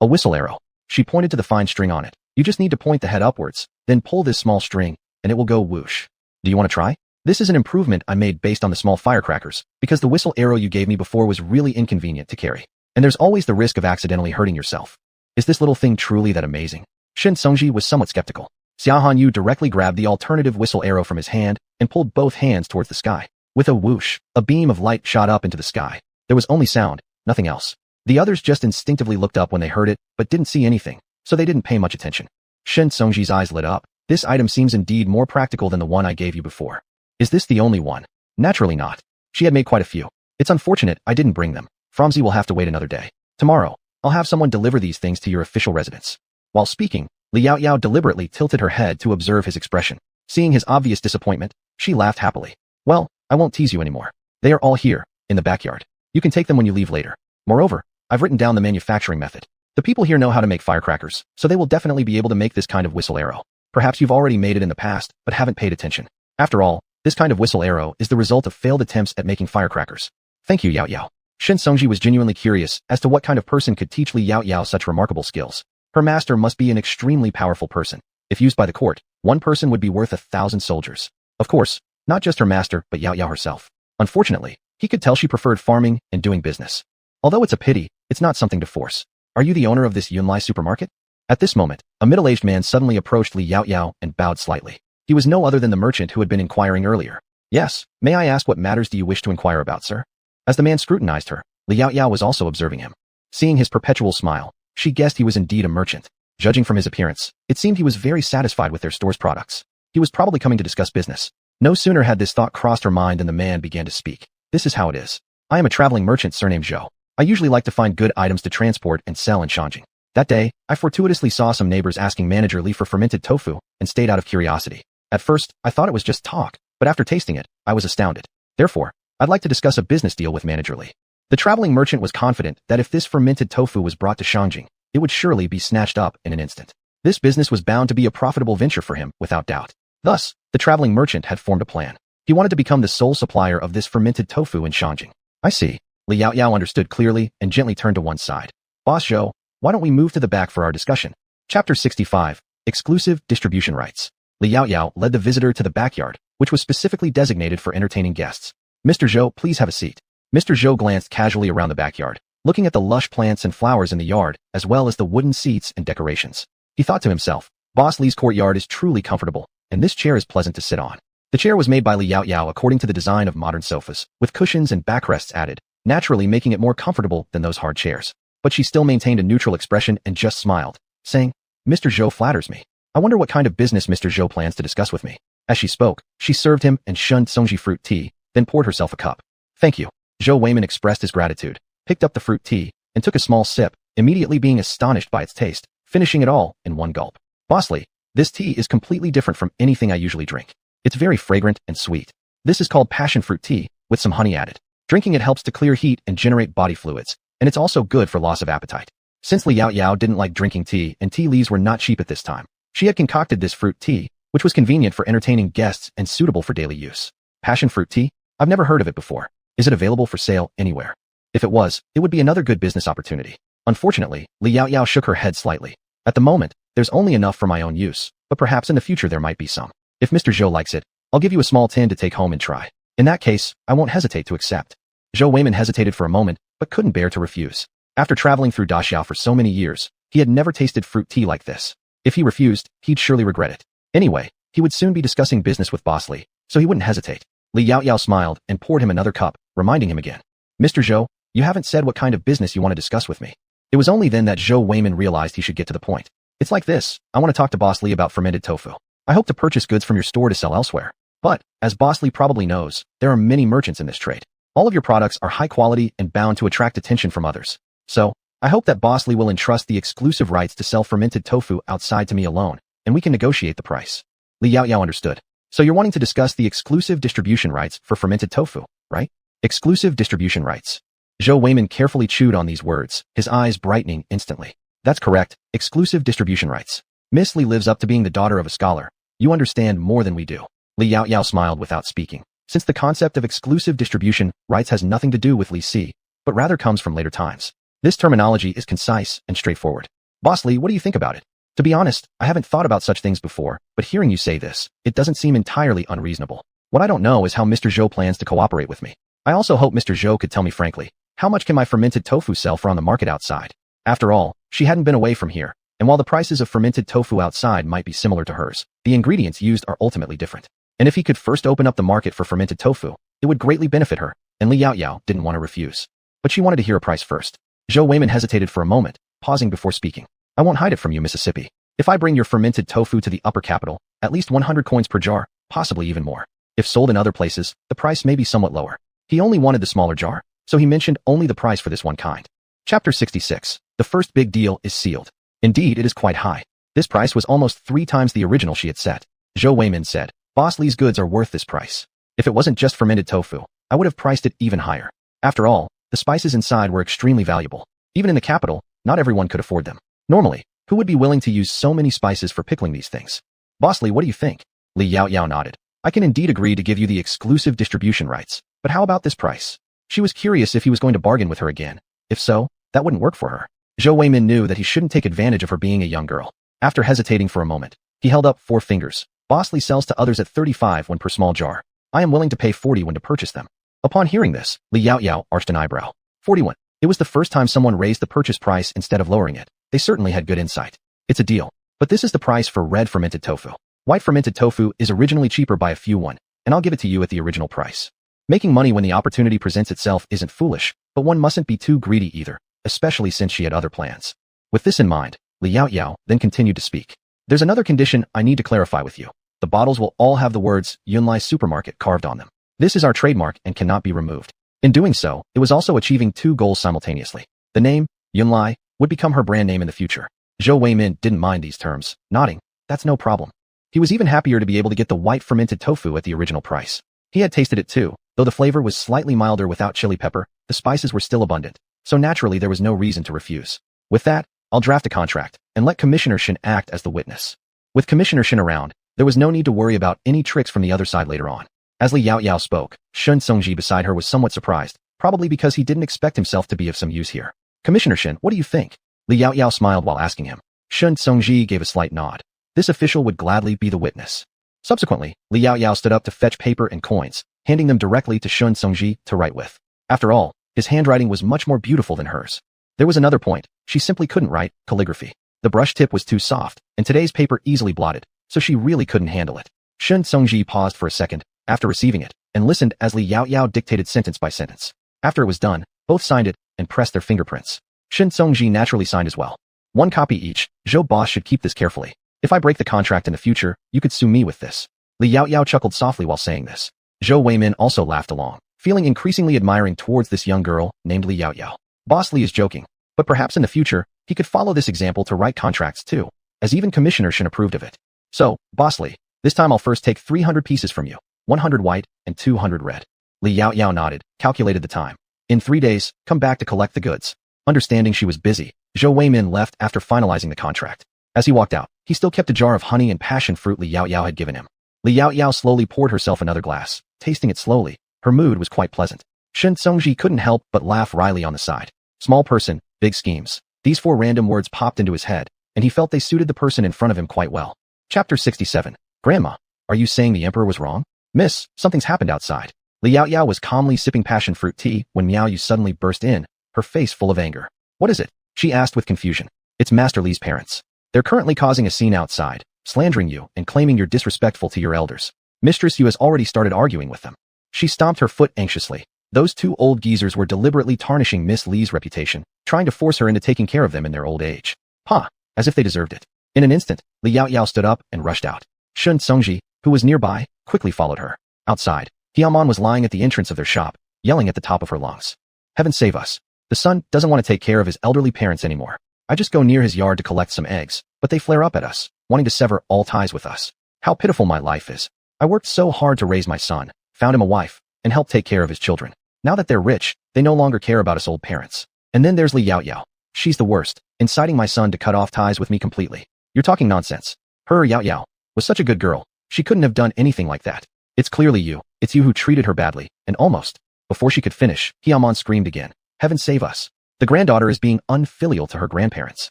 A whistle arrow. She pointed to the fine string on it. You just need to point the head upwards, then pull this small string, and it will go whoosh. Do you want to try? This is an improvement I made based on the small firecrackers, because the whistle arrow you gave me before was really inconvenient to carry. And there's always the risk of accidentally hurting yourself. Is this little thing truly that amazing? Shun Songji was somewhat skeptical. Xiaohan Yu directly grabbed the alternative whistle arrow from his hand and pulled both hands towards the sky. With a whoosh, a beam of light shot up into the sky. There was only sound, nothing else. The others just instinctively looked up when they heard it, but didn't see anything, so they didn't pay much attention. Shun Songji's eyes lit up. This item seems indeed more practical than the one I gave you before. Is this the only one? Naturally not. She had made quite a few. It's unfortunate I didn't bring them. Fromsy will have to wait another day. Tomorrow, I'll have someone deliver these things to your official residence. While speaking, Li Yaoyao deliberately tilted her head to observe his expression. Seeing his obvious disappointment, she laughed happily. Well, I won't tease you anymore. They are all here, in the backyard. You can take them when you leave later. Moreover, I've written down the manufacturing method. The people here know how to make firecrackers, so they will definitely be able to make this kind of whistle arrow. Perhaps you've already made it in the past, but haven't paid attention. After all, this kind of whistle arrow is the result of failed attempts at making firecrackers. Thank you, Yao Yao. Shun Songji was genuinely curious as to what kind of person could teach Li Yao Yao such remarkable skills. Her master must be an extremely powerful person. If used by the court, one person would be worth 1,000 soldiers. Of course, not just her master, but Yao Yao herself. Unfortunately, he could tell she preferred farming and doing business. Although it's a pity, it's not something to force. Are you the owner of this Yunlai supermarket? At this moment, a middle-aged man suddenly approached Li Yao Yao and bowed slightly. He was no other than the merchant who had been inquiring earlier. Yes, may I ask what matters do you wish to inquire about, sir? As the man scrutinized her, Li Yao Yao was also observing him. Seeing his perpetual smile, she guessed he was indeed a merchant. Judging from his appearance, it seemed he was very satisfied with their store's products. He was probably coming to discuss business. No sooner had this thought crossed her mind than the man began to speak. This is how it is. I am a traveling merchant surnamed Zhou. I usually like to find good items to transport and sell in Shanjing. That day, I fortuitously saw some neighbors asking manager Li for fermented tofu and stayed out of curiosity. At first, I thought it was just talk, but after tasting it, I was astounded. Therefore, I'd like to discuss a business deal with Manager Li. The traveling merchant was confident that if this fermented tofu was brought to Shangjing, it would surely be snatched up in an instant. This business was bound to be a profitable venture for him, without doubt. Thus, the traveling merchant had formed a plan. He wanted to become the sole supplier of this fermented tofu in Shangjing. I see. Li Yaoyao understood clearly and gently turned to one side. Boss Zhou, why don't we move to the back for our discussion? Chapter 65. Exclusive Distribution Rights. Li Yaoyao led the visitor to the backyard, which was specifically designated for entertaining guests. Mr. Zhou, please have a seat. Mr. Zhou glanced casually around the backyard, looking at the lush plants and flowers in the yard, as well as the wooden seats and decorations. He thought to himself, Boss Li's courtyard is truly comfortable, and this chair is pleasant to sit on. The chair was made by Li Yaoyao according to the design of modern sofas, with cushions and backrests added, naturally making it more comfortable than those hard chairs. But she still maintained a neutral expression and just smiled, saying, Mr. Zhou flatters me. I wonder what kind of business Mr. Zhou plans to discuss with me. As she spoke, she served him and shunned Songji fruit tea, then poured herself a cup. Thank you. Zhou Weiman expressed his gratitude, picked up the fruit tea, and took a small sip, immediately being astonished by its taste, finishing it all in one gulp. Boss Li, this tea is completely different from anything I usually drink. It's very fragrant and sweet. This is called passion fruit tea, with some honey added. Drinking it helps to clear heat and generate body fluids, and it's also good for loss of appetite. Since Li Yaoyao didn't like drinking tea and tea leaves were not cheap at this time, she had concocted this fruit tea, which was convenient for entertaining guests and suitable for daily use. Passion fruit tea? I've never heard of it before. Is it available for sale anywhere? If it was, it would be another good business opportunity. Unfortunately, Li Yaoyao shook her head slightly. At the moment, there's only enough for my own use, but perhaps in the future there might be some. If Mr. Zhou likes it, I'll give you a small tin to take home and try. In that case, I won't hesitate to accept. Zhou Weiman hesitated for a moment, but couldn't bear to refuse. After traveling through Daxiao for so many years, he had never tasted fruit tea like this. If he refused, he'd surely regret it. Anyway, he would soon be discussing business with Boss Li, so he wouldn't hesitate. Li Yaoyao smiled and poured him another cup, reminding him again. Mr. Zhou, you haven't said what kind of business you want to discuss with me. It was only then that Zhou Weiman realized he should get to the point. It's like this, I want to talk to Boss Li about fermented tofu. I hope to purchase goods from your store to sell elsewhere. But, as Boss Li probably knows, there are many merchants in this trade. All of your products are high quality and bound to attract attention from others. So, I hope that Boss Li will entrust the exclusive rights to sell fermented tofu outside to me alone, and we can negotiate the price. Li Yaoyao understood. So you're wanting to discuss the exclusive distribution rights for fermented tofu, right? Exclusive distribution rights. Zhou Weiman carefully chewed on these words, his eyes brightening instantly. That's correct, exclusive distribution rights. Miss Li lives up to being the daughter of a scholar. You understand more than we do. Li Yaoyao smiled without speaking, since the concept of exclusive distribution rights has nothing to do with Li Si, but rather comes from later times. This terminology is concise and straightforward. Boss Li, what do you think about it? To be honest, I haven't thought about such things before, but hearing you say this, it doesn't seem entirely unreasonable. What I don't know is how Mr. Zhou plans to cooperate with me. I also hope Mr. Zhou could tell me frankly, how much can my fermented tofu sell for on the market outside? After all, she hadn't been away from here, and while the prices of fermented tofu outside might be similar to hers, the ingredients used are ultimately different. And if he could first open up the market for fermented tofu, it would greatly benefit her, and Li Yaoyao didn't want to refuse. But she wanted to hear a price first. Zhou Weiman hesitated for a moment, pausing before speaking. I won't hide it from you, Mississippi. If I bring your fermented tofu to the upper capital, at least 100 coins per jar, possibly even more. If sold in other places, the price may be somewhat lower. He only wanted the smaller jar, so he mentioned only the price for this one kind. Chapter 66. The first big deal is sealed. Indeed, it is quite high. This price was almost 3 times the original she had set. Zhou Weiman said, Boss Li's goods are worth this price. If it wasn't just fermented tofu, I would have priced it even higher. After all, the spices inside were extremely valuable. Even in the capital, not everyone could afford them. Normally, who would be willing to use so many spices for pickling these things? Boss Li, what do you think? Li Yaoyao nodded. I can indeed agree to give you the exclusive distribution rights, but how about this price? She was curious if he was going to bargain with her again. If so, that wouldn't work for her. Zhou Weiman knew that he shouldn't take advantage of her being a young girl. After hesitating for a moment, he held up 4 fingers. Boss Li sells to others at 35 when per small jar. I am willing to pay 40 when to purchase them. Upon hearing this, Li Yaoyao arched an eyebrow. 41. It was the first time someone raised the purchase price instead of lowering it. They certainly had good insight. It's a deal. But this is the price for red fermented tofu. White fermented tofu is originally cheaper by a few won, and I'll give it to you at the original price. Making money when the opportunity presents itself isn't foolish, but one mustn't be too greedy either, especially since she had other plans. With this in mind, Li Yaoyao then continued to speak. There's another condition I need to clarify with you. The bottles will all have the words Yunlai Supermarket carved on them. This is our trademark and cannot be removed. In doing so, it was also achieving 2 goals simultaneously. The name, Yunlai, would become her brand name in the future. Zhou Weiman didn't mind these terms, nodding. That's no problem. He was even happier to be able to get the white fermented tofu at the original price. He had tasted it too. Though the flavor was slightly milder without chili pepper, the spices were still abundant, so naturally there was no reason to refuse. With that, I'll draft a contract, and let Commissioner Shin act as the witness. With Commissioner Shin around, there was no need to worry about any tricks from the other side later on. As Li Yaoyao spoke, Shun Songji beside her was somewhat surprised, probably because he didn't expect himself to be of some use here. Commissioner Shin, what do you think? Li Yaoyao smiled while asking him. Shun Songji gave a slight nod. This official would gladly be the witness. Subsequently, Li Yaoyao stood up to fetch paper and coins, handing them directly to Shun Songji to write with. After all, his handwriting was much more beautiful than hers. There was another point. She simply couldn't write calligraphy. The brush tip was too soft, and today's paper easily blotted, so she really couldn't handle it. Shun Songji paused for a second, after receiving it, and listened as Li Yaoyao dictated sentence by sentence. After it was done, both signed it and pressed their fingerprints. Shun Songji naturally signed as well. One copy each. Zhou boss should keep this carefully. If I break the contract in the future, you could sue me with this. Li Yaoyao chuckled softly while saying this. Zhou Weimin also laughed along, feeling increasingly admiring towards this young girl named Li Yaoyao. Boss Li is joking, but perhaps in the future, he could follow this example to write contracts too, as even Commissioner Shin approved of it. So, Boss Li, this time I'll first take 300 pieces from you, 100 white and 200 red. Li Yaoyao nodded, calculated the time. In 3 days, come back to collect the goods. Understanding she was busy, Zhou Weimin left after finalizing the contract. As he walked out, he still kept a jar of honey and passion fruit Li Yaoyao had given him. Li Yaoyao slowly poured herself another glass, tasting it slowly. Her mood was quite pleasant. Shun Songji couldn't help but laugh wryly on the side. Small person, big schemes. These 4 random words popped into his head, and he felt they suited the person in front of him quite well. Chapter 67. Grandma, are you saying the emperor was wrong? Miss, something's happened outside. Li Yaoyao was calmly sipping passion fruit tea when Miao Yu suddenly burst in, her face full of anger. What is it? She asked with confusion. It's Master Li's parents. They're currently causing a scene outside, slandering you and claiming you're disrespectful to your elders. Mistress Yu has already started arguing with them. She stomped her foot anxiously. Those 2 old geezers were deliberately tarnishing Miss Li's reputation, trying to force her into taking care of them in their old age. Ha! As if they deserved it. In an instant, Li Yaoyao stood up and rushed out. Shun Songji, who was nearby, quickly followed her. Outside, Hiaomon was lying at the entrance of their shop, yelling at the top of her lungs. Heaven save us. The son doesn't want to take care of his elderly parents anymore. I just go near his yard to collect some eggs, but they flare up at us, wanting to sever all ties with us. How pitiful my life is. I worked so hard to raise my son, found him a wife, and helped take care of his children. Now that they're rich, they no longer care about us old parents. And then there's Li Yaoyao. She's the worst, inciting my son to cut off ties with me completely. You're talking nonsense. Her Yaoyao was such a good girl. She couldn't have done anything like that. It's clearly you. It's you who treated her badly, and almost. Before she could finish, Hiaomon screamed again. Heaven save us. The granddaughter is being unfilial to her grandparents.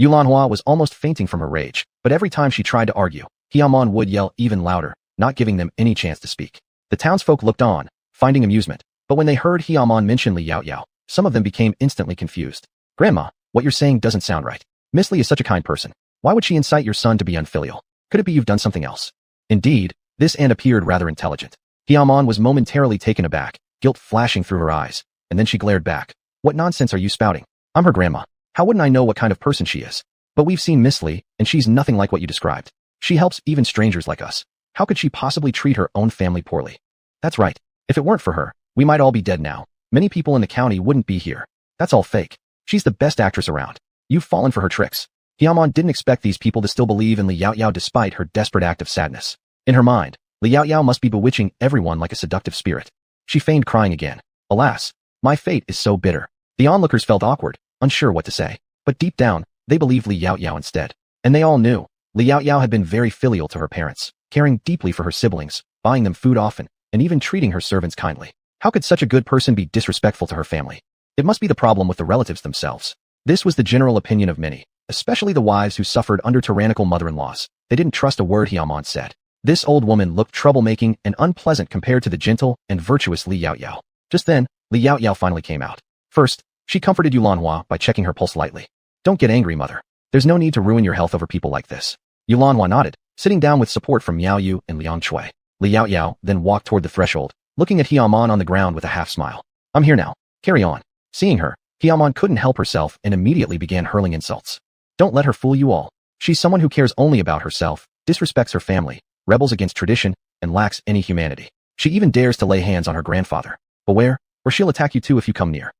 Yulanhua was almost fainting from her rage, but every time she tried to argue, Hiaomon would yell even louder, not giving them any chance to speak. The townsfolk looked on, finding amusement, but when they heard Hiaomon mention Li Yaoyao, some of them became instantly confused. Grandma, what you're saying doesn't sound right. Miss Li is such a kind person. Why would she incite your son to be unfilial? Could it be you've done something else? Indeed, this aunt appeared rather intelligent. Hiaomon was momentarily taken aback, guilt flashing through her eyes, and then she glared back. What nonsense are you spouting? I'm her grandma. How wouldn't I know what kind of person she is? But we've seen Miss Li, and she's nothing like what you described. She helps even strangers like us. How could she possibly treat her own family poorly? That's right. If it weren't for her, we might all be dead now. Many people in the county wouldn't be here. That's all fake. She's the best actress around. You've fallen for her tricks. Hiaomon didn't expect these people to still believe in Li Yaoyao despite her desperate act of sadness. In her mind, Li Yaoyao must be bewitching everyone like a seductive spirit. She feigned crying again. Alas, my fate is so bitter. The onlookers felt awkward, unsure what to say. But deep down, they believed Li Yaoyao instead. And they all knew. Li Yaoyao had been very filial to her parents, caring deeply for her siblings, buying them food often, and even treating her servants kindly. How could such a good person be disrespectful to her family? It must be the problem with the relatives themselves. This was the general opinion of many, especially the wives who suffered under tyrannical mother-in-laws. They didn't trust a word Hiaomon said. This old woman looked troublemaking and unpleasant compared to the gentle and virtuous Li Yaoyao. Just then, Li Yaoyao finally came out. First, she comforted Yulanhua by checking her pulse lightly. Don't get angry, mother. There's no need to ruin your health over people like this. Yulanhua nodded, sitting down with support from Miao Yu and Liang Chui. Li Yaoyao then walked toward the threshold, looking at Hiaomon on the ground with a half-smile. I'm here now. Carry on. Seeing her, Hiaomon couldn't help herself and immediately began hurling insults. Don't let her fool you all. She's someone who cares only about herself, disrespects her family, rebels against tradition, and lacks any humanity. She even dares to lay hands on her grandfather. Beware, or she'll attack you too if you come near.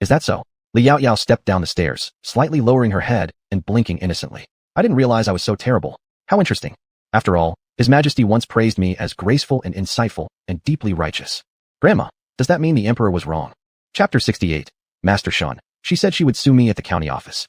Is that so? Li Yaoyao stepped down the stairs, slightly lowering her head and blinking innocently. I didn't realize I was so terrible. How interesting. After all, His Majesty once praised me as graceful and insightful and deeply righteous. Grandma, does that mean the Emperor was wrong? Chapter 68. Master Shun. She said she would sue me at the county office.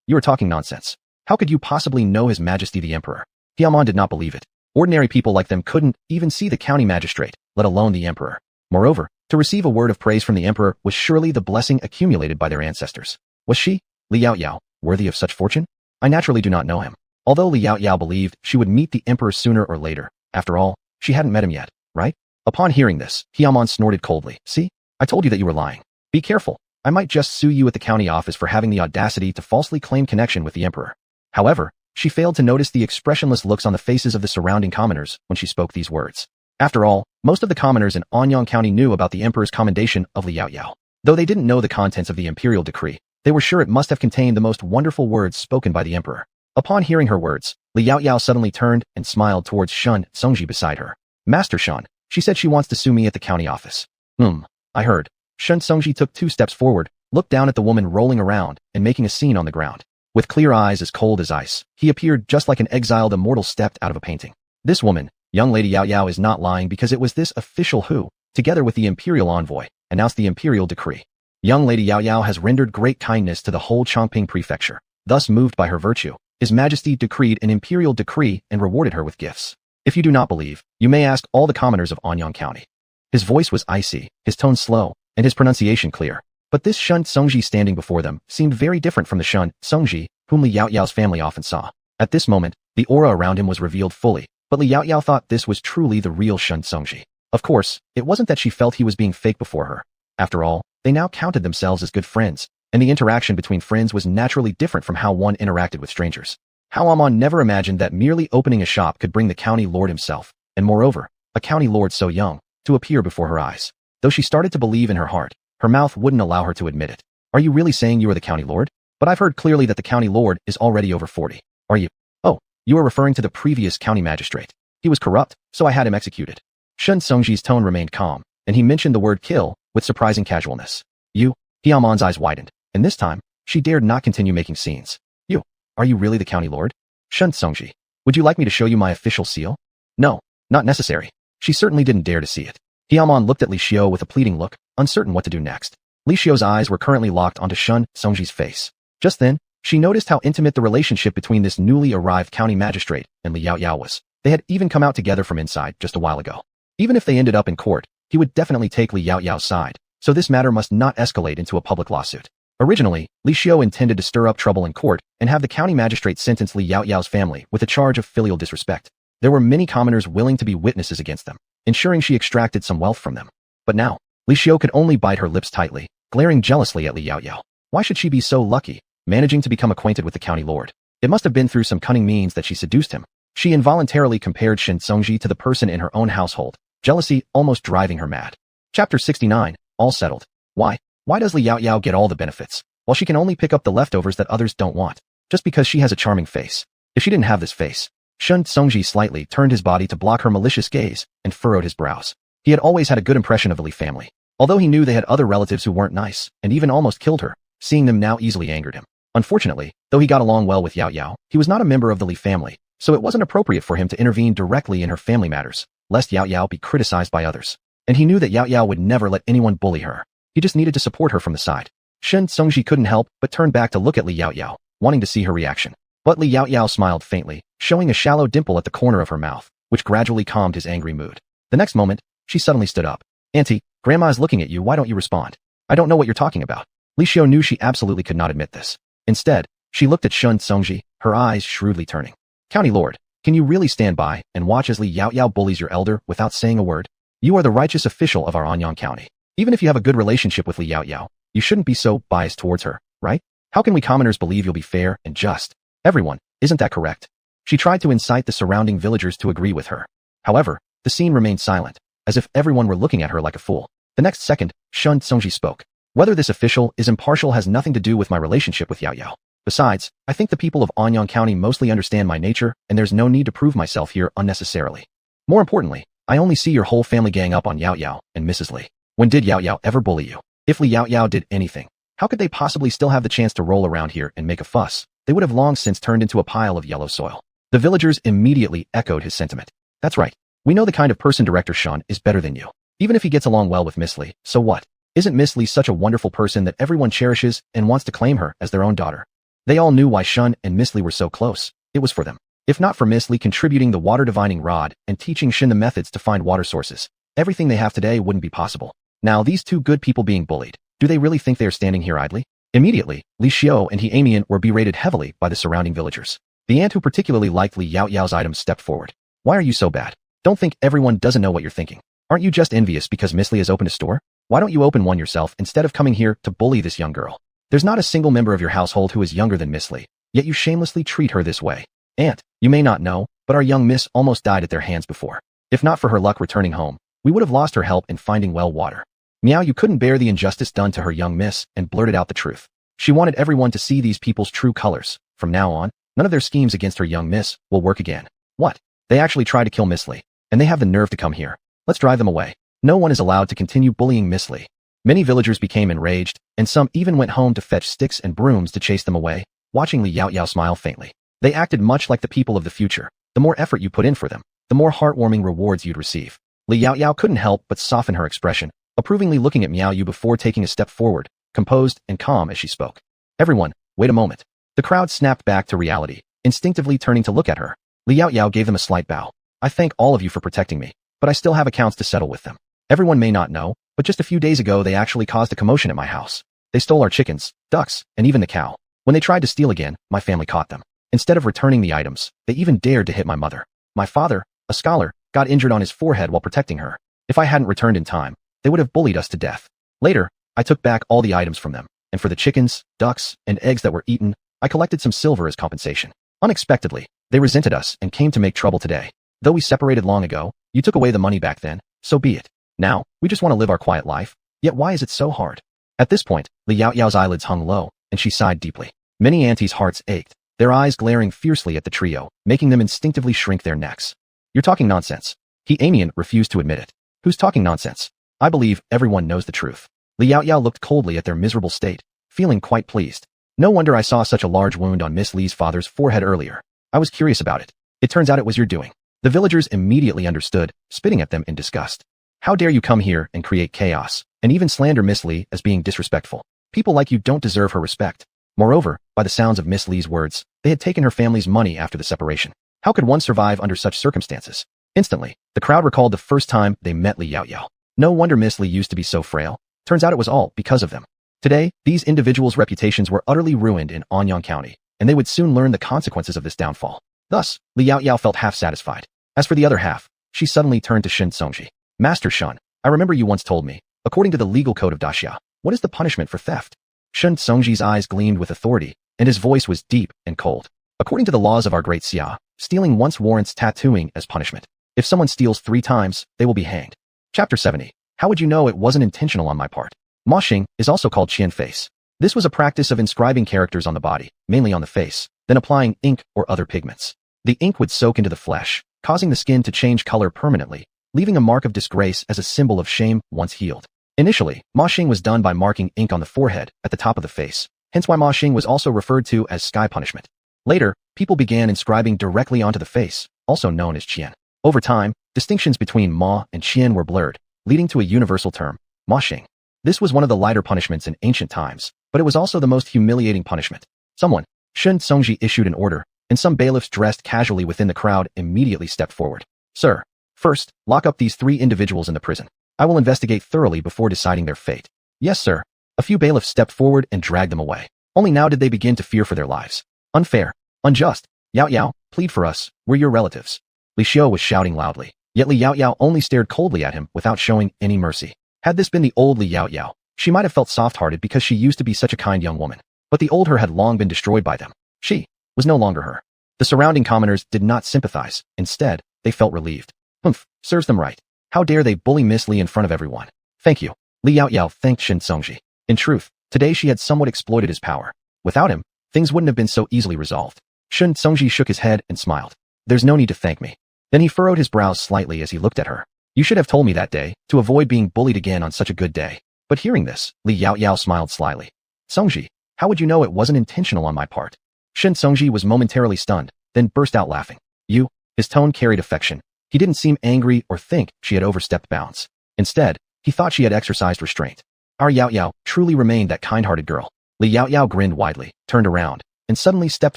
You are talking nonsense. How could you possibly know His Majesty the Emperor? Tiamat did not believe it. Ordinary people like them couldn't even see the county magistrate, let alone the Emperor. Moreover, to receive a word of praise from the Emperor was surely the blessing accumulated by their ancestors. Was she, Li Yaoyao, worthy of such fortune? I naturally do not know him. Although Li Yaoyao believed she would meet the Emperor sooner or later, after all, she hadn't met him yet, right? Upon hearing this, Tiamat snorted coldly. See? I told you that you were lying. Be careful. I might just sue you at the county office for having the audacity to falsely claim connection with the Emperor. However, she failed to notice the expressionless looks on the faces of the surrounding commoners when she spoke these words. After all, most of the commoners in Anyang County knew about the Emperor's commendation of Li Yaoyao. Though they didn't know the contents of the imperial decree, they were sure it must have contained the most wonderful words spoken by the Emperor. Upon hearing her words, Li Yaoyao suddenly turned and smiled towards Shun Songji beside her. Master Shun, she said she wants to sue me at the county office. I heard. Shun Songji took 2 steps forward, looked down at the woman rolling around and making a scene on the ground. With clear eyes as cold as ice, he appeared just like an exiled immortal stepped out of a painting. This woman, young lady Yaoyao, is not lying because it was this official who, together with the imperial envoy, announced the imperial decree. Young lady Yaoyao has rendered great kindness to the whole Chongping prefecture. Thus, moved by her virtue, His Majesty decreed an imperial decree and rewarded her with gifts. If you do not believe, you may ask all the commoners of Anyang County. His voice was icy, his tone slow, and his pronunciation clear. But this Shun Songji standing before them seemed very different from the Shun Songji whom Li Yaoyao's family often saw. At this moment, the aura around him was revealed fully, but Li Yaoyao thought this was truly the real Shun Songji. Of course, it wasn't that she felt he was being fake before her. After all, they now counted themselves as good friends, and the interaction between friends was naturally different from how one interacted with strangers. How Amon never imagined that merely opening a shop could bring the county lord himself, and moreover, a county lord so young, to appear before her eyes. Though she started to believe in her heart, her mouth wouldn't allow her to admit it. Are you really saying you are the county lord? But I've heard clearly that the county lord is already over 40. Are you? Oh, you are referring to the previous county magistrate. He was corrupt, so I had him executed. Shun Songji's tone remained calm, and he mentioned the word kill with surprising casualness. You? Tiamon's eyes widened, and this time, she dared not continue making scenes. You? Are you really the county lord? Shun Songji, would you like me to show you my official seal? No, not necessary. She certainly didn't dare to see it. Tiamon looked at Li Xiu with a pleading look, uncertain what to do next. Li Xiu's eyes were currently locked onto Shun Songji's face. Just then, she noticed how intimate the relationship between this newly arrived county magistrate and Li Yaoyao was. They had even come out together from inside just a while ago. Even if they ended up in court, he would definitely take Li Yaoyao's side, so this matter must not escalate into a public lawsuit. Originally, Li Xiu intended to stir up trouble in court and have the county magistrate sentence Li Yaoyao's family with a charge of filial disrespect. There were many commoners willing to be witnesses against them, ensuring she extracted some wealth from them. But now, Li Xiu could only bite her lips tightly, glaring jealously at Li Yaoyao. Why should she be so lucky, managing to become acquainted with the county lord? It must have been through some cunning means that she seduced him. She involuntarily compared Shin Songji to the person in her own household, jealousy almost driving her mad. Chapter 69, all settled. Why does Li Yaoyao get all the benefits, while she can only pick up the leftovers that others don't want? Just because she has a charming face. If she didn't have this face, Shun Songji slightly turned his body to block her malicious gaze and furrowed his brows. He had always had a good impression of the Li family, although he knew they had other relatives who weren't nice, and even almost killed her. Seeing them now easily angered him. Unfortunately, though he got along well with Yaoyao, he was not a member of the Li family, so it wasn't appropriate for him to intervene directly in her family matters, lest Yaoyao be criticized by others. And he knew that Yaoyao would never let anyone bully her. He just needed to support her from the side. Shin Songji couldn't help but turn back to look at Li Yaoyao, wanting to see her reaction. But Li Yaoyao smiled faintly, showing a shallow dimple at the corner of her mouth, which gradually calmed his angry mood. The next moment, she suddenly stood up. Auntie, Grandma is looking at you, why don't you respond? I don't know what you're talking about. Li Xiu knew she absolutely could not admit this. Instead, she looked at Shun Songji, her eyes shrewdly turning. County Lord, can you really stand by and watch as Li Yaoyao bullies your elder without saying a word? You are the righteous official of our Anyang County. Even if you have a good relationship with Li Yaoyao, you shouldn't be so biased towards her, right? How can we commoners believe you'll be fair and just? Everyone, isn't that correct? She tried to incite the surrounding villagers to agree with her. However, the scene remained silent, as if everyone were looking at her like a fool. The next second, Shun Songji spoke. Whether this official is impartial has nothing to do with my relationship with Yaoyao. Besides, I think the people of Anyang County mostly understand my nature, and there's no need to prove myself here unnecessarily. More importantly, I only see your whole family gang up on Yaoyao and Mrs. Li. When did Yaoyao ever bully you? If Li Yaoyao did anything, how could they possibly still have the chance to roll around here and make a fuss? They would have long since turned into a pile of yellow soil. The villagers immediately echoed his sentiment. That's right. We know the kind of person Director Shun is better than you. Even if he gets along well with Miss Lee, so what? Isn't Miss Lee such a wonderful person that everyone cherishes and wants to claim her as their own daughter? They all knew why Shun and Miss Lee were so close. It was for them. If not for Miss Lee contributing the water divining rod and teaching Shin the methods to find water sources, everything they have today wouldn't be possible. Now, these two good people being bullied, do they really think they are standing here idly? Immediately, Li Xiao and He Amian were berated heavily by the surrounding villagers. The ant who particularly liked Li Yaoyao's items stepped forward. Why are you so bad? Don't think everyone doesn't know what you're thinking. Aren't you just envious because Miss Lee has opened a store? Why don't you open one yourself instead of coming here to bully this young girl? There's not a single member of your household who is younger than Miss Lee, yet you shamelessly treat her this way. Aunt, you may not know, but our young miss almost died at their hands before. If not for her luck returning home, we would have lost her help in finding well water. Meow, you couldn't bear the injustice done to her young miss and blurted out the truth. She wanted everyone to see these people's true colors. From now on, none of their schemes against her young miss will work again. What? They actually tried to kill Miss Lee, and they have the nerve to come here. Let's drive them away. No one is allowed to continue bullying Miss Lee. Many villagers became enraged, and some even went home to fetch sticks and brooms to chase them away, watching Li Yaoyao smile faintly. They acted much like the people of the future. The more effort you put in for them, the more heartwarming rewards you'd receive. Li Yaoyao couldn't help but soften her expression, approvingly looking at Miao Yu before taking a step forward, composed and calm as she spoke. Everyone, wait a moment. The crowd snapped back to reality, instinctively turning to look at her. Li Yaoyao gave them a slight bow. I thank all of you for protecting me, but I still have accounts to settle with them. Everyone may not know, but just a few days ago they actually caused a commotion at my house. They stole our chickens, ducks, and even the cow. When they tried to steal again, my family caught them. Instead of returning the items, they even dared to hit my mother. My father, a scholar, got injured on his forehead while protecting her. If I hadn't returned in time, they would have bullied us to death. Later, I took back all the items from them, and for the chickens, ducks, and eggs that were eaten, I collected some silver as compensation. Unexpectedly, they resented us and came to make trouble today. Though we separated long ago, you took away the money back then, so be it. Now, we just want to live our quiet life. Yet why is it so hard? At this point, Li Yaoyao's eyelids hung low, and she sighed deeply. Many aunties' hearts ached, their eyes glaring fiercely at the trio, making them instinctively shrink their necks. You're talking nonsense. He Amian refused to admit it. Who's talking nonsense? I believe everyone knows the truth. Li Yaoyao looked coldly at their miserable state, feeling quite pleased. No wonder I saw such a large wound on Miss Lee's father's forehead earlier. I was curious about it. It turns out it was your doing. The villagers immediately understood, spitting at them in disgust. How dare you come here and create chaos, and even slander Miss Lee as being disrespectful? People like you don't deserve her respect. Moreover, by the sounds of Miss Lee's words, they had taken her family's money after the separation. How could one survive under such circumstances? Instantly, the crowd recalled the first time they met Li Yaoyao. No wonder Miss Lee used to be so frail. Turns out it was all because of them. Today, these individuals' reputations were utterly ruined in Anyang County, and they would soon learn the consequences of this downfall. Thus, Li Yaoyao felt half satisfied. As for the other half, she suddenly turned to Shin Songji. Master Shun, I remember you once told me, according to the legal code of Daxia, what is the punishment for theft? Shin Songji's eyes gleamed with authority, and his voice was deep and cold. According to the laws of our great Xia, stealing once warrants tattooing as punishment. If someone steals 3 times, they will be hanged. Chapter 70. How would you know it wasn't intentional on my part? Moshing is also called qian face. This was a practice of inscribing characters on the body, mainly on the face, then applying ink or other pigments. The ink would soak into the flesh, causing the skin to change color permanently, leaving a mark of disgrace as a symbol of shame once healed. Initially, moshing was done by marking ink on the forehead at the top of the face, hence why moshing was also referred to as sky punishment. Later, people began inscribing directly onto the face, also known as qian. Over time, distinctions between ma and qian were blurred, leading to a universal term, moshing. This was one of the lighter punishments in ancient times, but it was also the most humiliating punishment. Someone, Shin Songji, issued an order, and some bailiffs dressed casually within the crowd immediately stepped forward. Sir, first, lock up these 3 individuals in the prison. I will investigate thoroughly before deciding their fate. Yes, sir. A few bailiffs stepped forward and dragged them away. Only now did they begin to fear for their lives. Unfair. Unjust. Yaoyao, plead for us. We're your relatives. Li Xiao was shouting loudly, yet Li Yaoyao only stared coldly at him without showing any mercy. Had this been the old Li Yaoyao, she might have felt soft-hearted because she used to be such a kind young woman. But the old her had long been destroyed by them. She was no longer her. The surrounding commoners did not sympathize. Instead, they felt relieved. Humph, serves them right. How dare they bully Miss Lee in front of everyone? Thank you. Li Yaoyao thanked Shin Songji. In truth, today she had somewhat exploited his power. Without him, things wouldn't have been so easily resolved. Shin Songji shook his head and smiled. There's no need to thank me. Then he furrowed his brows slightly as he looked at her. You should have told me that day, to avoid being bullied again on such a good day. But hearing this, Li Yaoyao smiled slyly. Songji, how would you know it wasn't intentional on my part? Shin Songji was momentarily stunned, then burst out laughing. You? His tone carried affection. He didn't seem angry or think she had overstepped bounds. Instead, he thought she had exercised restraint. Our Yao Yao truly remained that kind-hearted girl. Li Yao Yao grinned widely, turned around, and suddenly stepped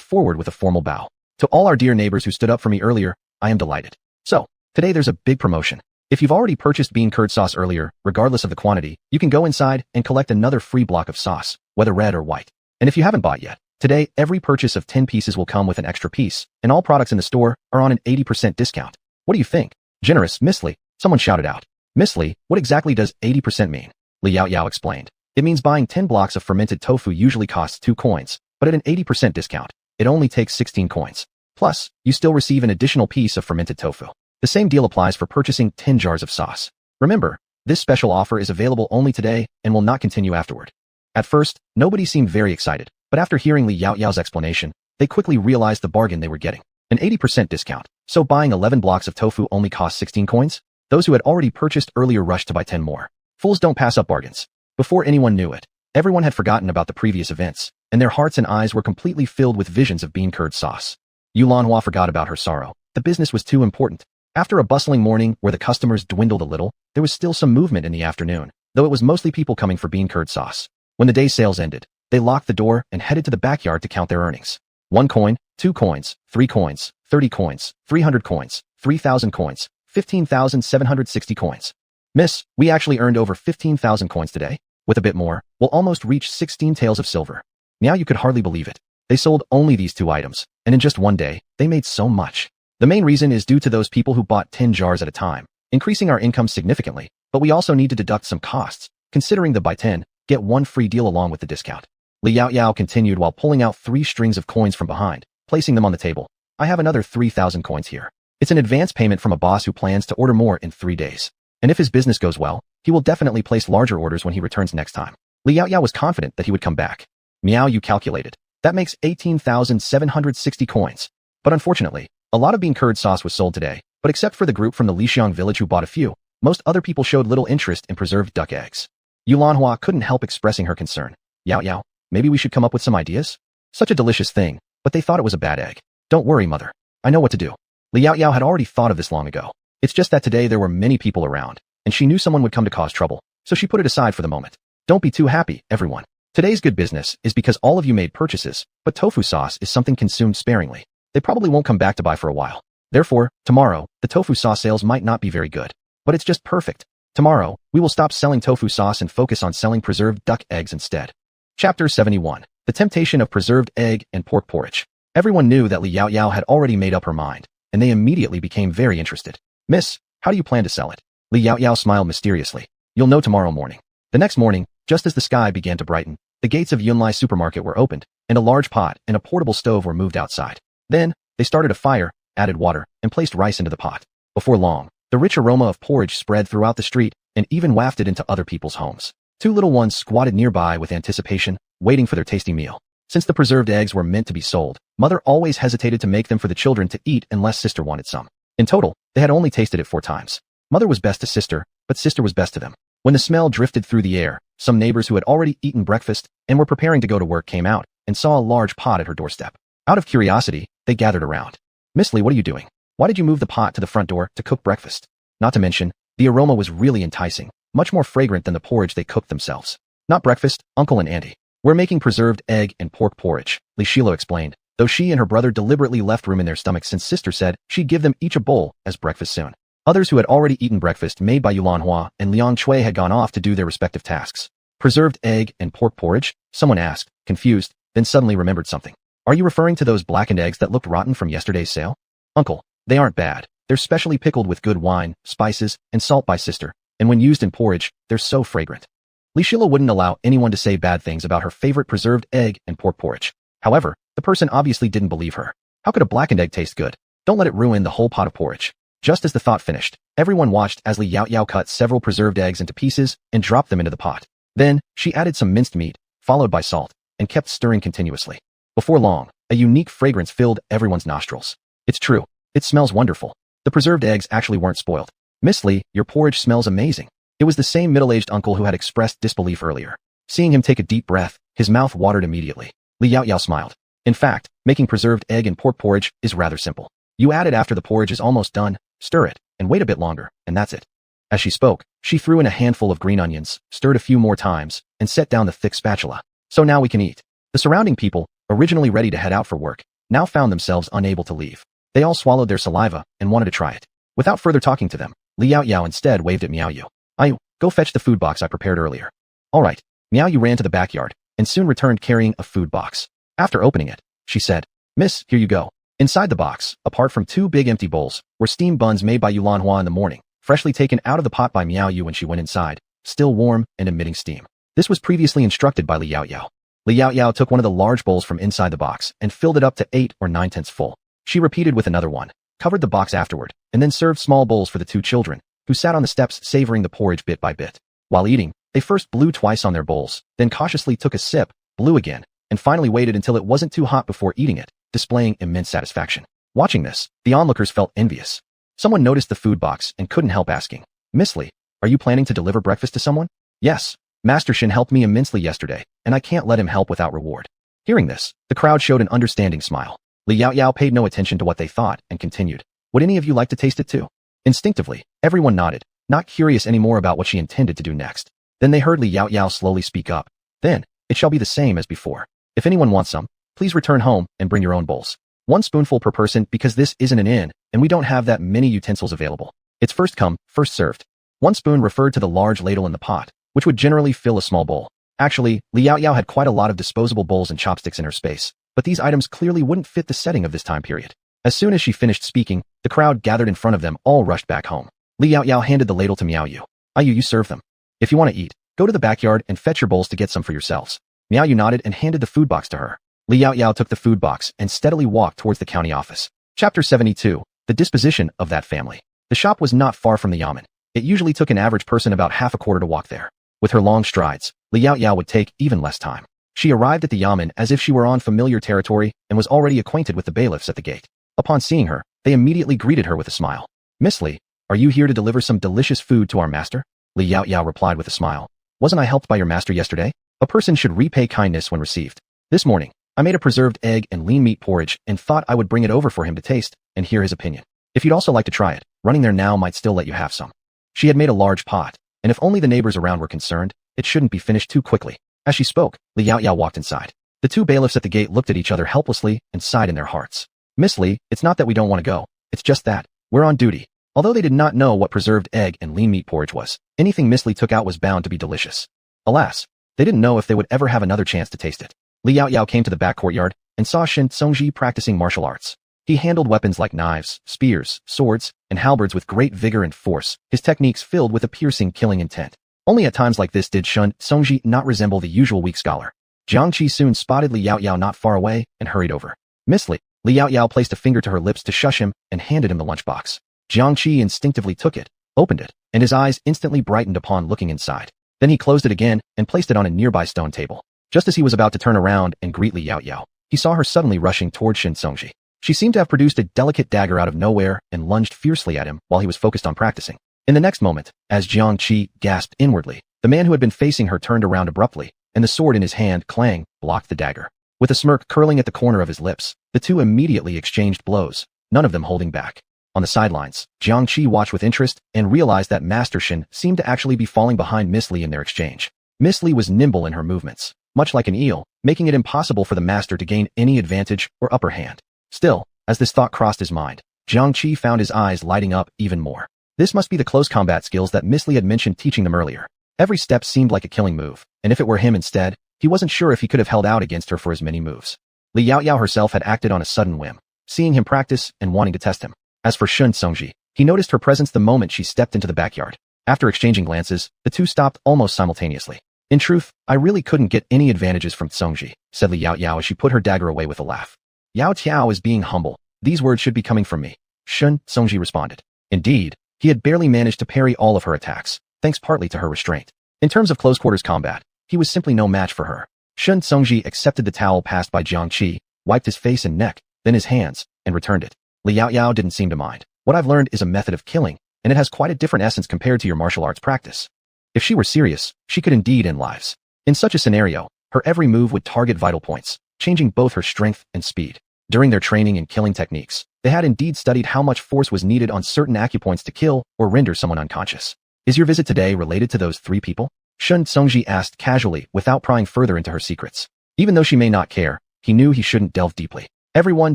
forward with a formal bow. To all our dear neighbors who stood up for me earlier, I am delighted. So, today there's a big promotion. If you've already purchased bean curd sauce earlier, regardless of the quantity, you can go inside and collect another free block of sauce, whether red or white. And if you haven't bought yet, today every purchase of 10 pieces will come with an extra piece, and all products in the store are on an 80% discount. What do you think? Generous, Miss Li, someone shouted out. Miss Li, what exactly does 80% mean? Li Yao Yao explained. It means buying 10 blocks of fermented tofu usually costs 2 coins, but at an 80% discount, it only takes 16 coins. Plus, you still receive an additional piece of fermented tofu. The same deal applies for purchasing 10 jars of sauce. Remember, this special offer is available only today and will not continue afterward. At first, nobody seemed very excited, but after hearing Li Yao Yao's explanation, they quickly realized the bargain they were getting. An 80% discount. So buying 11 blocks of tofu only costs 16 coins? Those who had already purchased earlier rushed to buy 10 more. Fools don't pass up bargains. Before anyone knew it, everyone had forgotten about the previous events, and their hearts and eyes were completely filled with visions of bean curd sauce. Yulanhua forgot about her sorrow. The business was too important. After a bustling morning where the customers dwindled a little, there was still some movement in the afternoon, though it was mostly people coming for bean curd sauce. When the day's sales ended, they locked the door and headed to the backyard to count their earnings. 1 coin, 2 coins, 3 coins, 30 coins, 300 coins, 3,000 coins, 15,760 coins. Miss, we actually earned over 15,000 coins today. With a bit more, we'll almost reach 16 taels of silver. Now you could hardly believe it. They sold only these 2 items, and in just one day, they made so much. The main reason is due to those people who bought 10 jars at a time, increasing our income significantly, but we also need to deduct some costs, considering the buy 10, get 1 free deal along with the discount. Li Yao Yao continued while pulling out 3 strings of coins from behind, placing them on the table. I have another 3,000 coins here. It's an advance payment from a boss who plans to order more in 3 days. And if his business goes well, he will definitely place larger orders when he returns next time. Li Yao Yao was confident that he would come back. Meow, you calculated. That makes 18,760 coins. But unfortunately, a lot of bean curd sauce was sold today, but except for the group from the Lixiang village who bought a few, most other people showed little interest in preserved duck eggs. Yulanhua couldn't help expressing her concern. Yao Yao, maybe we should come up with some ideas? Such a delicious thing, but they thought it was a bad egg. Don't worry, mother. I know what to do. Li Yao Yao had already thought of this long ago. It's just that today there were many people around, and she knew someone would come to cause trouble, so she put it aside for the moment. Don't be too happy, everyone. Today's good business is because all of you made purchases, but tofu sauce is something consumed sparingly. They probably won't come back to buy for a while. Therefore, tomorrow, the tofu sauce sales might not be very good, but it's just perfect. Tomorrow, we will stop selling tofu sauce and focus on selling preserved duck eggs instead. Chapter 71. The Temptation of Preserved Egg and Pork Porridge. Everyone knew that Li Yao Yao had already made up her mind, and they immediately became very interested. Miss, how do you plan to sell it? Li Yao Yao smiled mysteriously. You'll know tomorrow morning. The next morning, just as the sky began to brighten, the gates of Yunlai supermarket were opened, and a large pot and a portable stove were moved outside. Then, they started a fire, added water, and placed rice into the pot. Before long, the rich aroma of porridge spread throughout the street and even wafted into other people's homes. 2 little ones squatted nearby with anticipation, waiting for their tasty meal. Since the preserved eggs were meant to be sold, Mother always hesitated to make them for the children to eat unless Sister wanted some. In total, they had only tasted it 4 times. Mother was best to Sister, but Sister was best to them. When the smell drifted through the air, some neighbors who had already eaten breakfast and were preparing to go to work came out and saw a large pot at her doorstep. Out of curiosity, they gathered around. Miss Li, what are you doing? Why did you move the pot to the front door to cook breakfast? Not to mention, the aroma was really enticing, much more fragrant than the porridge they cooked themselves. Not breakfast, Uncle and Auntie. We're making preserved egg and pork porridge, Li Shilo explained, though she and her brother deliberately left room in their stomachs since Sister said she'd give them each a bowl as breakfast soon. Others who had already eaten breakfast made by Yulanhua and Liang Chui had gone off to do their respective tasks. Preserved egg and pork porridge? Someone asked, confused, then suddenly remembered something. Are you referring to those blackened eggs that looked rotten from yesterday's sale? Uncle, they aren't bad. They're specially pickled with good wine, spices, and salt by Sister, and when used in porridge, they're so fragrant. Li Shilo wouldn't allow anyone to say bad things about her favorite preserved egg and pork porridge. However, the person obviously didn't believe her. How could a blackened egg taste good? Don't let it ruin the whole pot of porridge. Just as the thought finished, everyone watched as Li Yao Yao cut several preserved eggs into pieces and dropped them into the pot. Then, she added some minced meat, followed by salt, and kept stirring continuously. Before long, a unique fragrance filled everyone's nostrils. It's true, it smells wonderful. The preserved eggs actually weren't spoiled. Miss Li, your porridge smells amazing. It was the same middle-aged uncle who had expressed disbelief earlier. Seeing him take a deep breath, his mouth watered immediately. Li Yao Yao smiled. In fact, Making preserved egg and pork porridge is rather simple. You add it after the porridge is almost done, stir it, and wait a bit longer, and that's it. As she spoke, she threw in a handful of green onions, stirred a few more times, and set down the thick spatula. So now we can eat. The surrounding people, originally ready to head out for work, now found themselves unable to leave. They all swallowed their saliva and wanted to try it. Without further talking to them, Li Yao Yao instead waved at Miao Yu. Ayu, go fetch the food box I prepared earlier. All right. Miao Yu ran to the backyard and soon returned carrying a food box. After opening it, she said, Miss, here you go. Inside the box, apart from 2 big empty bowls, were steamed buns made by Yulan Hua in the morning, freshly taken out of the pot by Miao Yu when she went inside, still warm and emitting steam. This was previously instructed by Li Yao Yao. Li Yao Yao took one of the large bowls from inside the box and filled it up to 8 or 9/10 full. She repeated with another one, covered the box afterward, and then served small bowls for the 2 children, who sat on the steps savoring the porridge bit by bit. While eating, they first blew twice on their bowls, then cautiously took a sip, blew again, and finally waited until it wasn't too hot before eating it, displaying immense satisfaction. Watching this, the onlookers felt envious. Someone noticed the food box and couldn't help asking, Miss Li, are you planning to deliver breakfast to someone? Yes. Master Shin helped me immensely yesterday, and I can't let him help without reward. Hearing this, the crowd showed an understanding smile. Li Yao Yao paid no attention to what they thought and continued, would any of you like to taste it too? Instinctively, everyone nodded, not curious anymore about what she intended to do next. Then they heard Li Yao Yao slowly speak up. Then, it shall be the same as before. If anyone wants some, please return home and bring your own bowls. 1 spoonful per person because this isn't an inn, and we don't have that many utensils available. It's first come, first served. 1 spoon referred to the large ladle in the pot, which would generally fill a small bowl. Actually, Li Yao Yao had quite a lot of disposable bowls and chopsticks in her space, but these items clearly wouldn't fit the setting of this time period. As soon as she finished speaking, the crowd gathered in front of them all rushed back home. Li Yao Yao handed the ladle to Miao Yu. Ayu, you serve them. If you want to eat, go to the backyard and fetch your bowls to get some for yourselves. Miao Yu nodded and handed the food box to her. Li Yao Yao took the food box and steadily walked towards the county office. Chapter 72. The disposition of that family. The shop was not far from the yamen. It usually took an average person about half a quarter to walk there. With her long strides, Li Yao Yao would take even less time. She arrived at the yamen as if she were on familiar territory and was already acquainted with the bailiffs at the gate. Upon seeing her, they immediately greeted her with a smile. Miss Li, are you here to deliver some delicious food to our master? Li Yao Yao replied with a smile. Wasn't I helped by your master yesterday? A person should repay kindness when received. This morning, I made a preserved egg and lean meat porridge and thought I would bring it over for him to taste and hear his opinion. If you'd also like to try it, running there now might still let you have some. She had made a large pot, and if only the neighbors around were concerned, it shouldn't be finished too quickly. As she spoke, Li Yao Yao walked inside. The 2 bailiffs at the gate looked at each other helplessly and sighed in their hearts. Miss Li, it's not that we don't want to go, it's just that we're on duty. Although they did not know what preserved egg and lean meat porridge was, anything Miss Li took out was bound to be delicious. Alas, they didn't know if they would ever have another chance to taste it. Li Yao Yao came to the back courtyard and saw Shin Songji practicing martial arts. He handled weapons like knives, spears, swords, and halberds with great vigor and force, his techniques filled with a piercing killing intent. Only at times like this did Shun Songji not resemble the usual weak scholar. Jiang Qi soon spotted Li Yao Yao not far away and hurried over. Miss Li, Li Yao Yao placed a finger to her lips to shush him and handed him the lunchbox. Jiang Qi instinctively took it, opened it, and his eyes instantly brightened upon looking inside. Then he closed it again and placed it on a nearby stone table. Just as he was about to turn around and greet Li Yao Yao, he saw her suddenly rushing toward Shin Songji. She seemed to have produced a delicate dagger out of nowhere and lunged fiercely at him while he was focused on practicing. In the next moment, as Jiang Qi gasped inwardly, the man who had been facing her turned around abruptly, and the sword in his hand, clang, blocked the dagger. With a smirk curling at the corner of his lips, the 2 immediately exchanged blows, none of them holding back. On the sidelines, Jiang Qi watched with interest and realized that Master Shin seemed to actually be falling behind Miss Li in their exchange. Miss Li was nimble in her movements, much like an eel, making it impossible for the master to gain any advantage or upper hand. Still, as this thought crossed his mind, Jiang Qi found his eyes lighting up even more. This must be the close combat skills that Miss Li had mentioned teaching them earlier. Every step seemed like a killing move, and if it were him instead, he wasn't sure if he could have held out against her for as many moves. Li Yao Yao herself had acted on a sudden whim, seeing him practice and wanting to test him. As for Shun Songji, he noticed her presence the moment she stepped into the backyard. After exchanging glances, the 2 stopped almost simultaneously. In truth, I really couldn't get any advantages from Songji, said Li Yao Yao as she put her dagger away with a laugh. Yao Tiao is being humble. These words should be coming from me. Shun Songji responded. Indeed, he had barely managed to parry all of her attacks, thanks partly to her restraint. In terms of close quarters combat, he was simply no match for her. Shun Songji accepted the towel passed by Jiang Qi, wiped his face and neck, then his hands, and returned it. Li Yao Yao didn't seem to mind. What I've learned is a method of killing, and it has quite a different essence compared to your martial arts practice. If she were serious, she could indeed end lives. In such a scenario, her every move would target vital points, changing both her strength and speed. During their training in killing techniques, they had indeed studied how much force was needed on certain acupoints to kill or render someone unconscious. Is your visit today related to those 3 people? Shun Tsungji asked casually without prying further into her secrets. Even though she may not care, he knew he shouldn't delve deeply. Everyone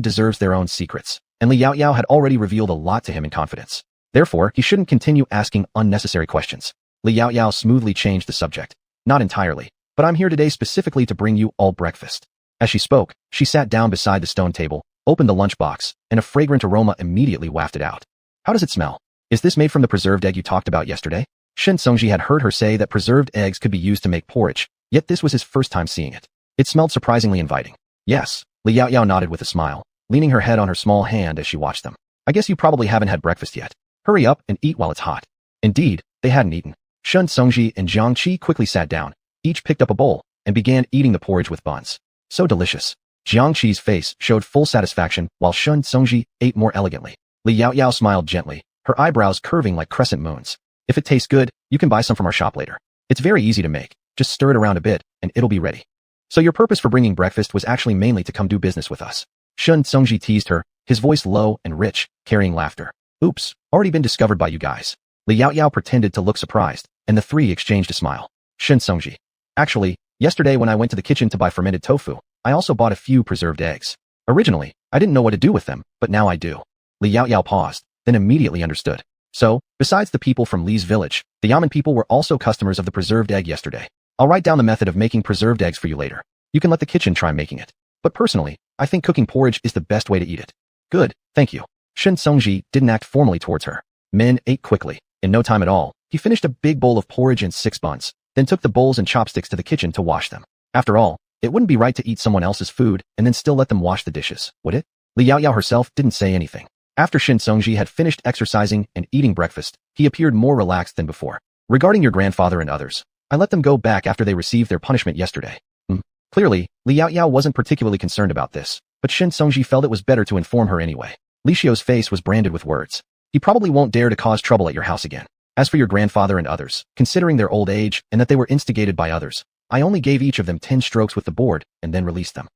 deserves their own secrets, and Li Yaoyao had already revealed a lot to him in confidence. Therefore, he shouldn't continue asking unnecessary questions. Li Yaoyao smoothly changed the subject. Not entirely, but I'm here today specifically to bring you all breakfast. As she spoke, she sat down beside the stone table, opened the lunchbox, and a fragrant aroma immediately wafted out. How does it smell? Is this made from the preserved egg you talked about yesterday? Shin Tsungji had heard her say that preserved eggs could be used to make porridge, yet this was his first time seeing it. It smelled surprisingly inviting. Yes, Li Yaoyao nodded with a smile, leaning her head on her small hand as she watched them. I guess you probably haven't had breakfast yet. Hurry up and eat while it's hot. Indeed, they hadn't eaten. Shun Tsungji and Jiang Qi quickly sat down, each picked up a bowl, and began eating the porridge with buns. So delicious. Jiang Qi's face showed full satisfaction while Shun Tsungji ate more elegantly. Li Yaoyao smiled gently, her eyebrows curving like crescent moons. If it tastes good, you can buy some from our shop later. It's very easy to make. Just stir it around a bit, and it'll be ready. So your purpose for bringing breakfast was actually mainly to come do business with us. Shun Tsungji teased her, his voice low and rich, carrying laughter. Oops, already been discovered by you guys. Li Yaoyao pretended to look surprised, and the 3 exchanged a smile. Shun Tsungji. Actually, yesterday when I went to the kitchen to buy fermented tofu, I also bought a few preserved eggs. Originally, I didn't know what to do with them, but now I do. Li Yaoyao paused, then immediately understood. So, besides the people from Li's village, the Yamen people were also customers of the preserved egg yesterday. I'll write down the method of making preserved eggs for you later. You can let the kitchen try making it. But personally, I think cooking porridge is the best way to eat it. Good, thank you. Shin Tsungji didn't act formally towards her. Min ate quickly. In no time at all, he finished a big bowl of porridge and 6 buns, then took the bowls and chopsticks to the kitchen to wash them. After all, it wouldn't be right to eat someone else's food and then still let them wash the dishes, would it? Li Yaoyao herself didn't say anything. After Shin Tsungji had finished exercising and eating breakfast, he appeared more relaxed than before. Regarding your grandfather and others, I let them go back after they received their punishment yesterday. Clearly, Li Yaoyao wasn't particularly concerned about this, but Shin Tsungji felt it was better to inform her anyway. Li Xiu's face was branded with words. He probably won't dare to cause trouble at your house again. As for your grandfather and others, considering their old age and that they were instigated by others, I only gave each of them 10 strokes with the board and then released them.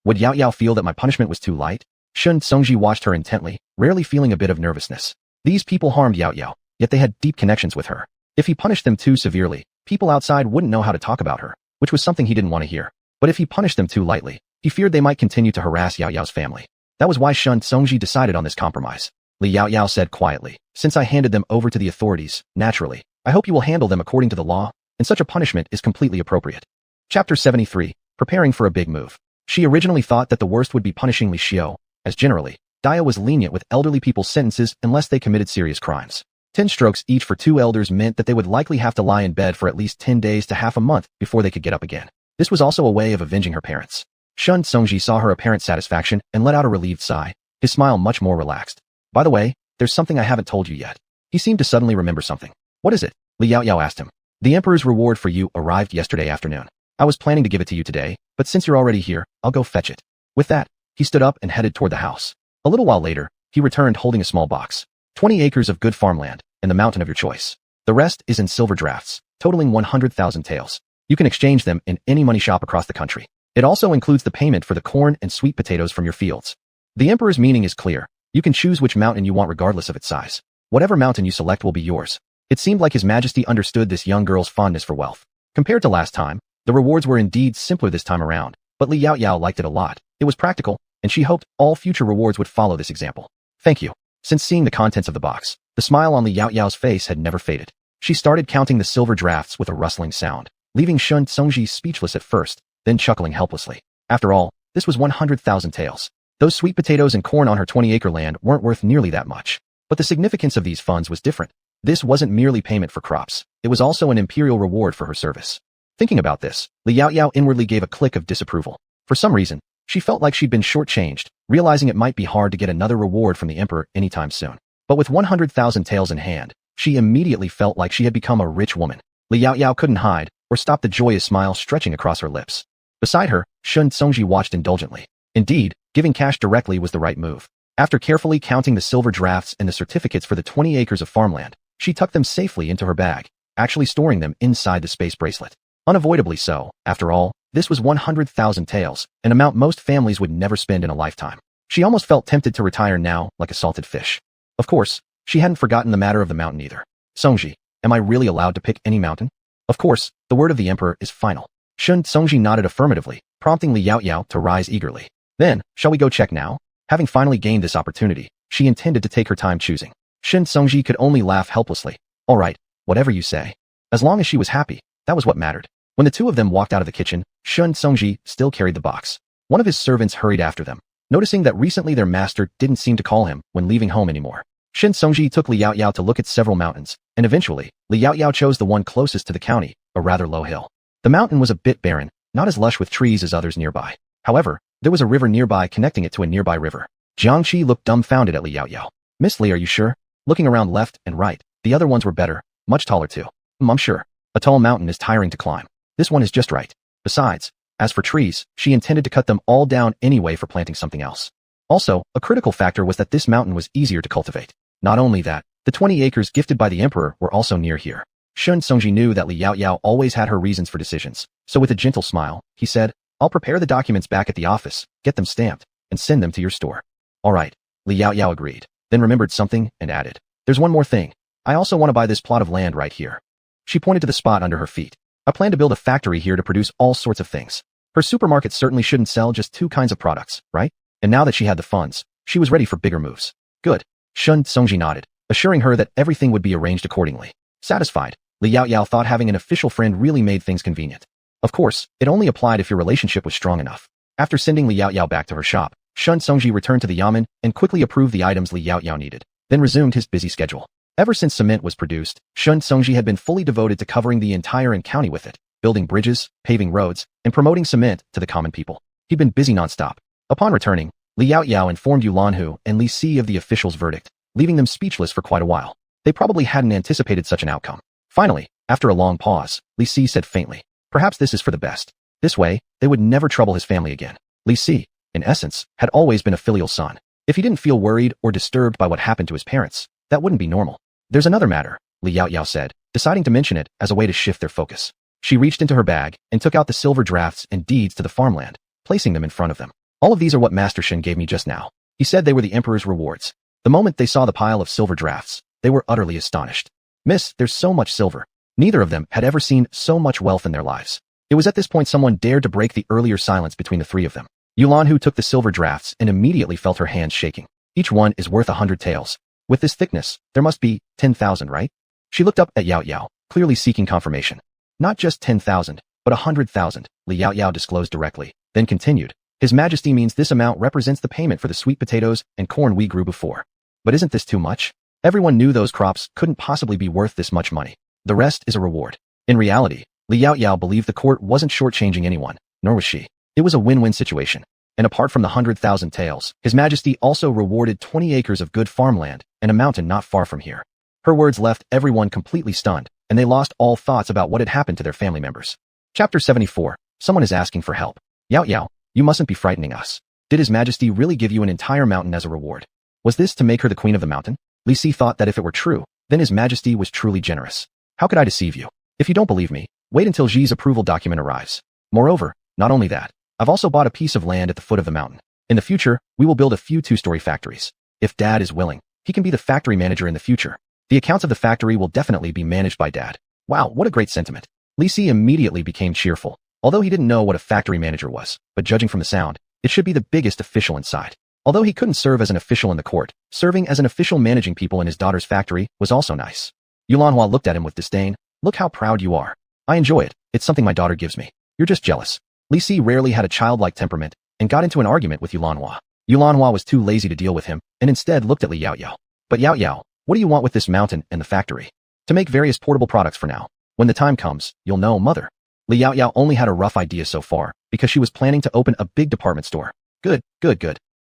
Would Yaoyao feel that my punishment was too light? Shun Tsungji watched her intently, rarely feeling a bit of nervousness. These people harmed Yaoyao, yet they had deep connections with her. If he punished them too severely, people outside wouldn't know how to talk about her, which was something he didn't want to hear. But if he punished them too lightly, he feared they might continue to harass Yaoyao's family. That was why Shun Tsungji decided on this compromise. Li Yaoyao said quietly, since I handed them over to the authorities, naturally, I hope you will handle them according to the law, and such a punishment is completely appropriate. Chapter 73, Preparing for a Big Move. She originally thought that the worst would be punishing Li Xiu, as generally, Dia was lenient with elderly people's sentences unless they committed serious crimes. 10 strokes each for 2 elders meant that they would likely have to lie in bed for at least 10 days to half a month before they could get up again. This was also a way of avenging her parents. Shun Tsungji saw her apparent satisfaction and let out a relieved sigh, his smile much more relaxed. By the way, there's something I haven't told you yet. He seemed to suddenly remember something. What is it? Li Yaoyao asked him. The Emperor's reward for you arrived yesterday afternoon. I was planning to give it to you today, but since you're already here, I'll go fetch it. With that, he stood up and headed toward the house. A little while later, he returned holding a small box. 20 acres of good farmland, and the mountain of your choice. The rest is in silver drafts, totaling 100,000 taels. You can exchange them in any money shop across the country. It also includes the payment for the corn and sweet potatoes from your fields. The Emperor's meaning is clear. You can choose which mountain you want regardless of its size. Whatever mountain you select will be yours. It seemed like His Majesty understood this young girl's fondness for wealth. Compared to last time, the rewards were indeed simpler this time around, but Li Yaoyao liked it a lot. It was practical, and she hoped all future rewards would follow this example. Thank you. Since seeing the contents of the box, the smile on Li Yaoyao's face had never faded. She started counting the silver drafts with a rustling sound, leaving Shun Tsungji speechless at first, then chuckling helplessly. After all, this was 100,000 taels. Those sweet potatoes and corn on her 20-acre land weren't worth nearly that much. But the significance of these funds was different. This wasn't merely payment for crops. It was also an imperial reward for her service. Thinking about this, Li Yaoyao inwardly gave a click of disapproval. For some reason, she felt like she'd been shortchanged, realizing it might be hard to get another reward from the Emperor anytime soon. But with 100,000 taels in hand, she immediately felt like she had become a rich woman. Li Yaoyao couldn't hide or stop the joyous smile stretching across her lips. Beside her, Shun Tsungji watched indulgently. Indeed, giving cash directly was the right move. After carefully counting the silver drafts and the certificates for the 20 acres of farmland, she tucked them safely into her bag, actually storing them inside the space bracelet. Unavoidably so, after all, this was 100,000 taels, an amount most families would never spend in a lifetime. She almost felt tempted to retire now, like a salted fish. Of course, she hadn't forgotten the matter of the mountain either. Songji, am I really allowed to pick any mountain? Of course, the word of the emperor is final. Shun Songji nodded affirmatively, prompting Li Yaoyao to rise eagerly. Then, shall we go check now? Having finally gained this opportunity, she intended to take her time choosing. Shun Songji could only laugh helplessly. All right, whatever you say. As long as she was happy, that was what mattered. When the two of them walked out of the kitchen, Shun Songji still carried the box. One of his servants hurried after them, noticing that recently their master didn't seem to call him when leaving home anymore. Shun Songji took Li Yaoyao to look at several mountains, and eventually, Li Yaoyao chose the one closest to the county, a rather low hill. The mountain was a bit barren, not as lush with trees as others nearby. However, there was a river nearby connecting it to a nearby river. Jiangqi looked dumbfounded at Li Yaoyao. Miss Li, are you sure? Looking around left and right, the other ones were better, much taller too. I'm sure. A tall mountain is tiring to climb. This one is just right. Besides, as for trees, she intended to cut them all down anyway for planting something else. Also, a critical factor was that this mountain was easier to cultivate. Not only that, the 20 acres gifted by the emperor were also near here. Shun Songji knew that Li Yaoyao always had her reasons for decisions, so with a gentle smile, he said, I'll prepare the documents back at the office, get them stamped, and send them to your store. All right, Li Yaoyao agreed, then remembered something and added, there's one more thing. I also want to buy this plot of land right here. She pointed to the spot under her feet. I plan to build a factory here to produce all sorts of things. Her supermarket certainly shouldn't sell just two kinds of products, right? And now that she had the funds, she was ready for bigger moves. Good. Shun Songji nodded, assuring her that everything would be arranged accordingly. Satisfied, Li Yaoyao thought having an official friend really made things convenient. Of course, it only applied if your relationship was strong enough. After sending Li Yaoyao back to her shop, Shun Songji returned to the yamen and quickly approved the items Li Yaoyao needed, then resumed his busy schedule. Ever since cement was produced, Shun Songji had been fully devoted to covering the entire county with it, building bridges, paving roads, and promoting cement to the common people. He'd been busy nonstop. Upon returning, Li Yaoyao informed Yulanhu and Li Si of the official's verdict, leaving them speechless for quite a while. They probably hadn't anticipated such an outcome. Finally, after a long pause, Li Si said faintly, perhaps this is for the best. This way, they would never trouble his family again. Li Si, in essence, had always been a filial son. If he didn't feel worried or disturbed by what happened to his parents, that wouldn't be normal. There's another matter, Li Yaoyao said, deciding to mention it as a way to shift their focus. She reached into her bag and took out the silver drafts and deeds to the farmland, placing them in front of them. All of these are what Master Shin gave me just now. He said they were the emperor's rewards. The moment they saw the pile of silver drafts, they were utterly astonished. Miss, there's so much silver. Neither of them had ever seen so much wealth in their lives. It was at this point someone dared to break the earlier silence between the three of them. Yulanhu took the silver drafts and immediately felt her hands shaking. Each one is worth 100 taels. With this thickness, there must be 10,000, right? She looked up at Yaoyao, clearly seeking confirmation. Not just 10,000, but 100,000, Li Yaoyao disclosed directly, then continued. His Majesty means this amount represents the payment for the sweet potatoes and corn we grew before. But isn't this too much? Everyone knew those crops couldn't possibly be worth this much money. The rest is a reward. In reality, Li Yaoyao believed the court wasn't shortchanging anyone, nor was she. It was a win-win situation. And apart from the 100,000 taels, His Majesty also rewarded 20 acres of good farmland and a mountain not far from here. Her words left everyone completely stunned, and they lost all thoughts about what had happened to their family members. Chapter 74. Someone is asking for help. Yaoyao, you mustn't be frightening us. Did His Majesty really give you an entire mountain as a reward? Was this to make her the queen of the mountain? Li Si thought that if it were true, then His Majesty was truly generous. How could I deceive you? If you don't believe me, wait until Xi's approval document arrives. Moreover, not only that, I've also bought a piece of land at the foot of the mountain. In the future, we will build a few two-story factories. If Dad is willing, he can be the factory manager in the future. The accounts of the factory will definitely be managed by Dad. Wow, what a great sentiment. Li Si immediately became cheerful, although he didn't know what a factory manager was, but judging from the sound, it should be the biggest official inside. Although he couldn't serve as an official in the court, serving as an official managing people in his daughter's factory was also nice. Yulanhua looked at him with disdain. Look how proud you are. I enjoy it. It's something my daughter gives me. You're just jealous. Li Si rarely had a childlike temperament and got into an argument with Yulanhua. Yulanhua was too lazy to deal with him and instead looked at Li Yaoyao. But Yaoyao, what do you want with this mountain and the factory? To make various portable products for now. When the time comes, you'll know, mother. Li Yaoyao only had a rough idea so far because she was planning to open a big department store. Good.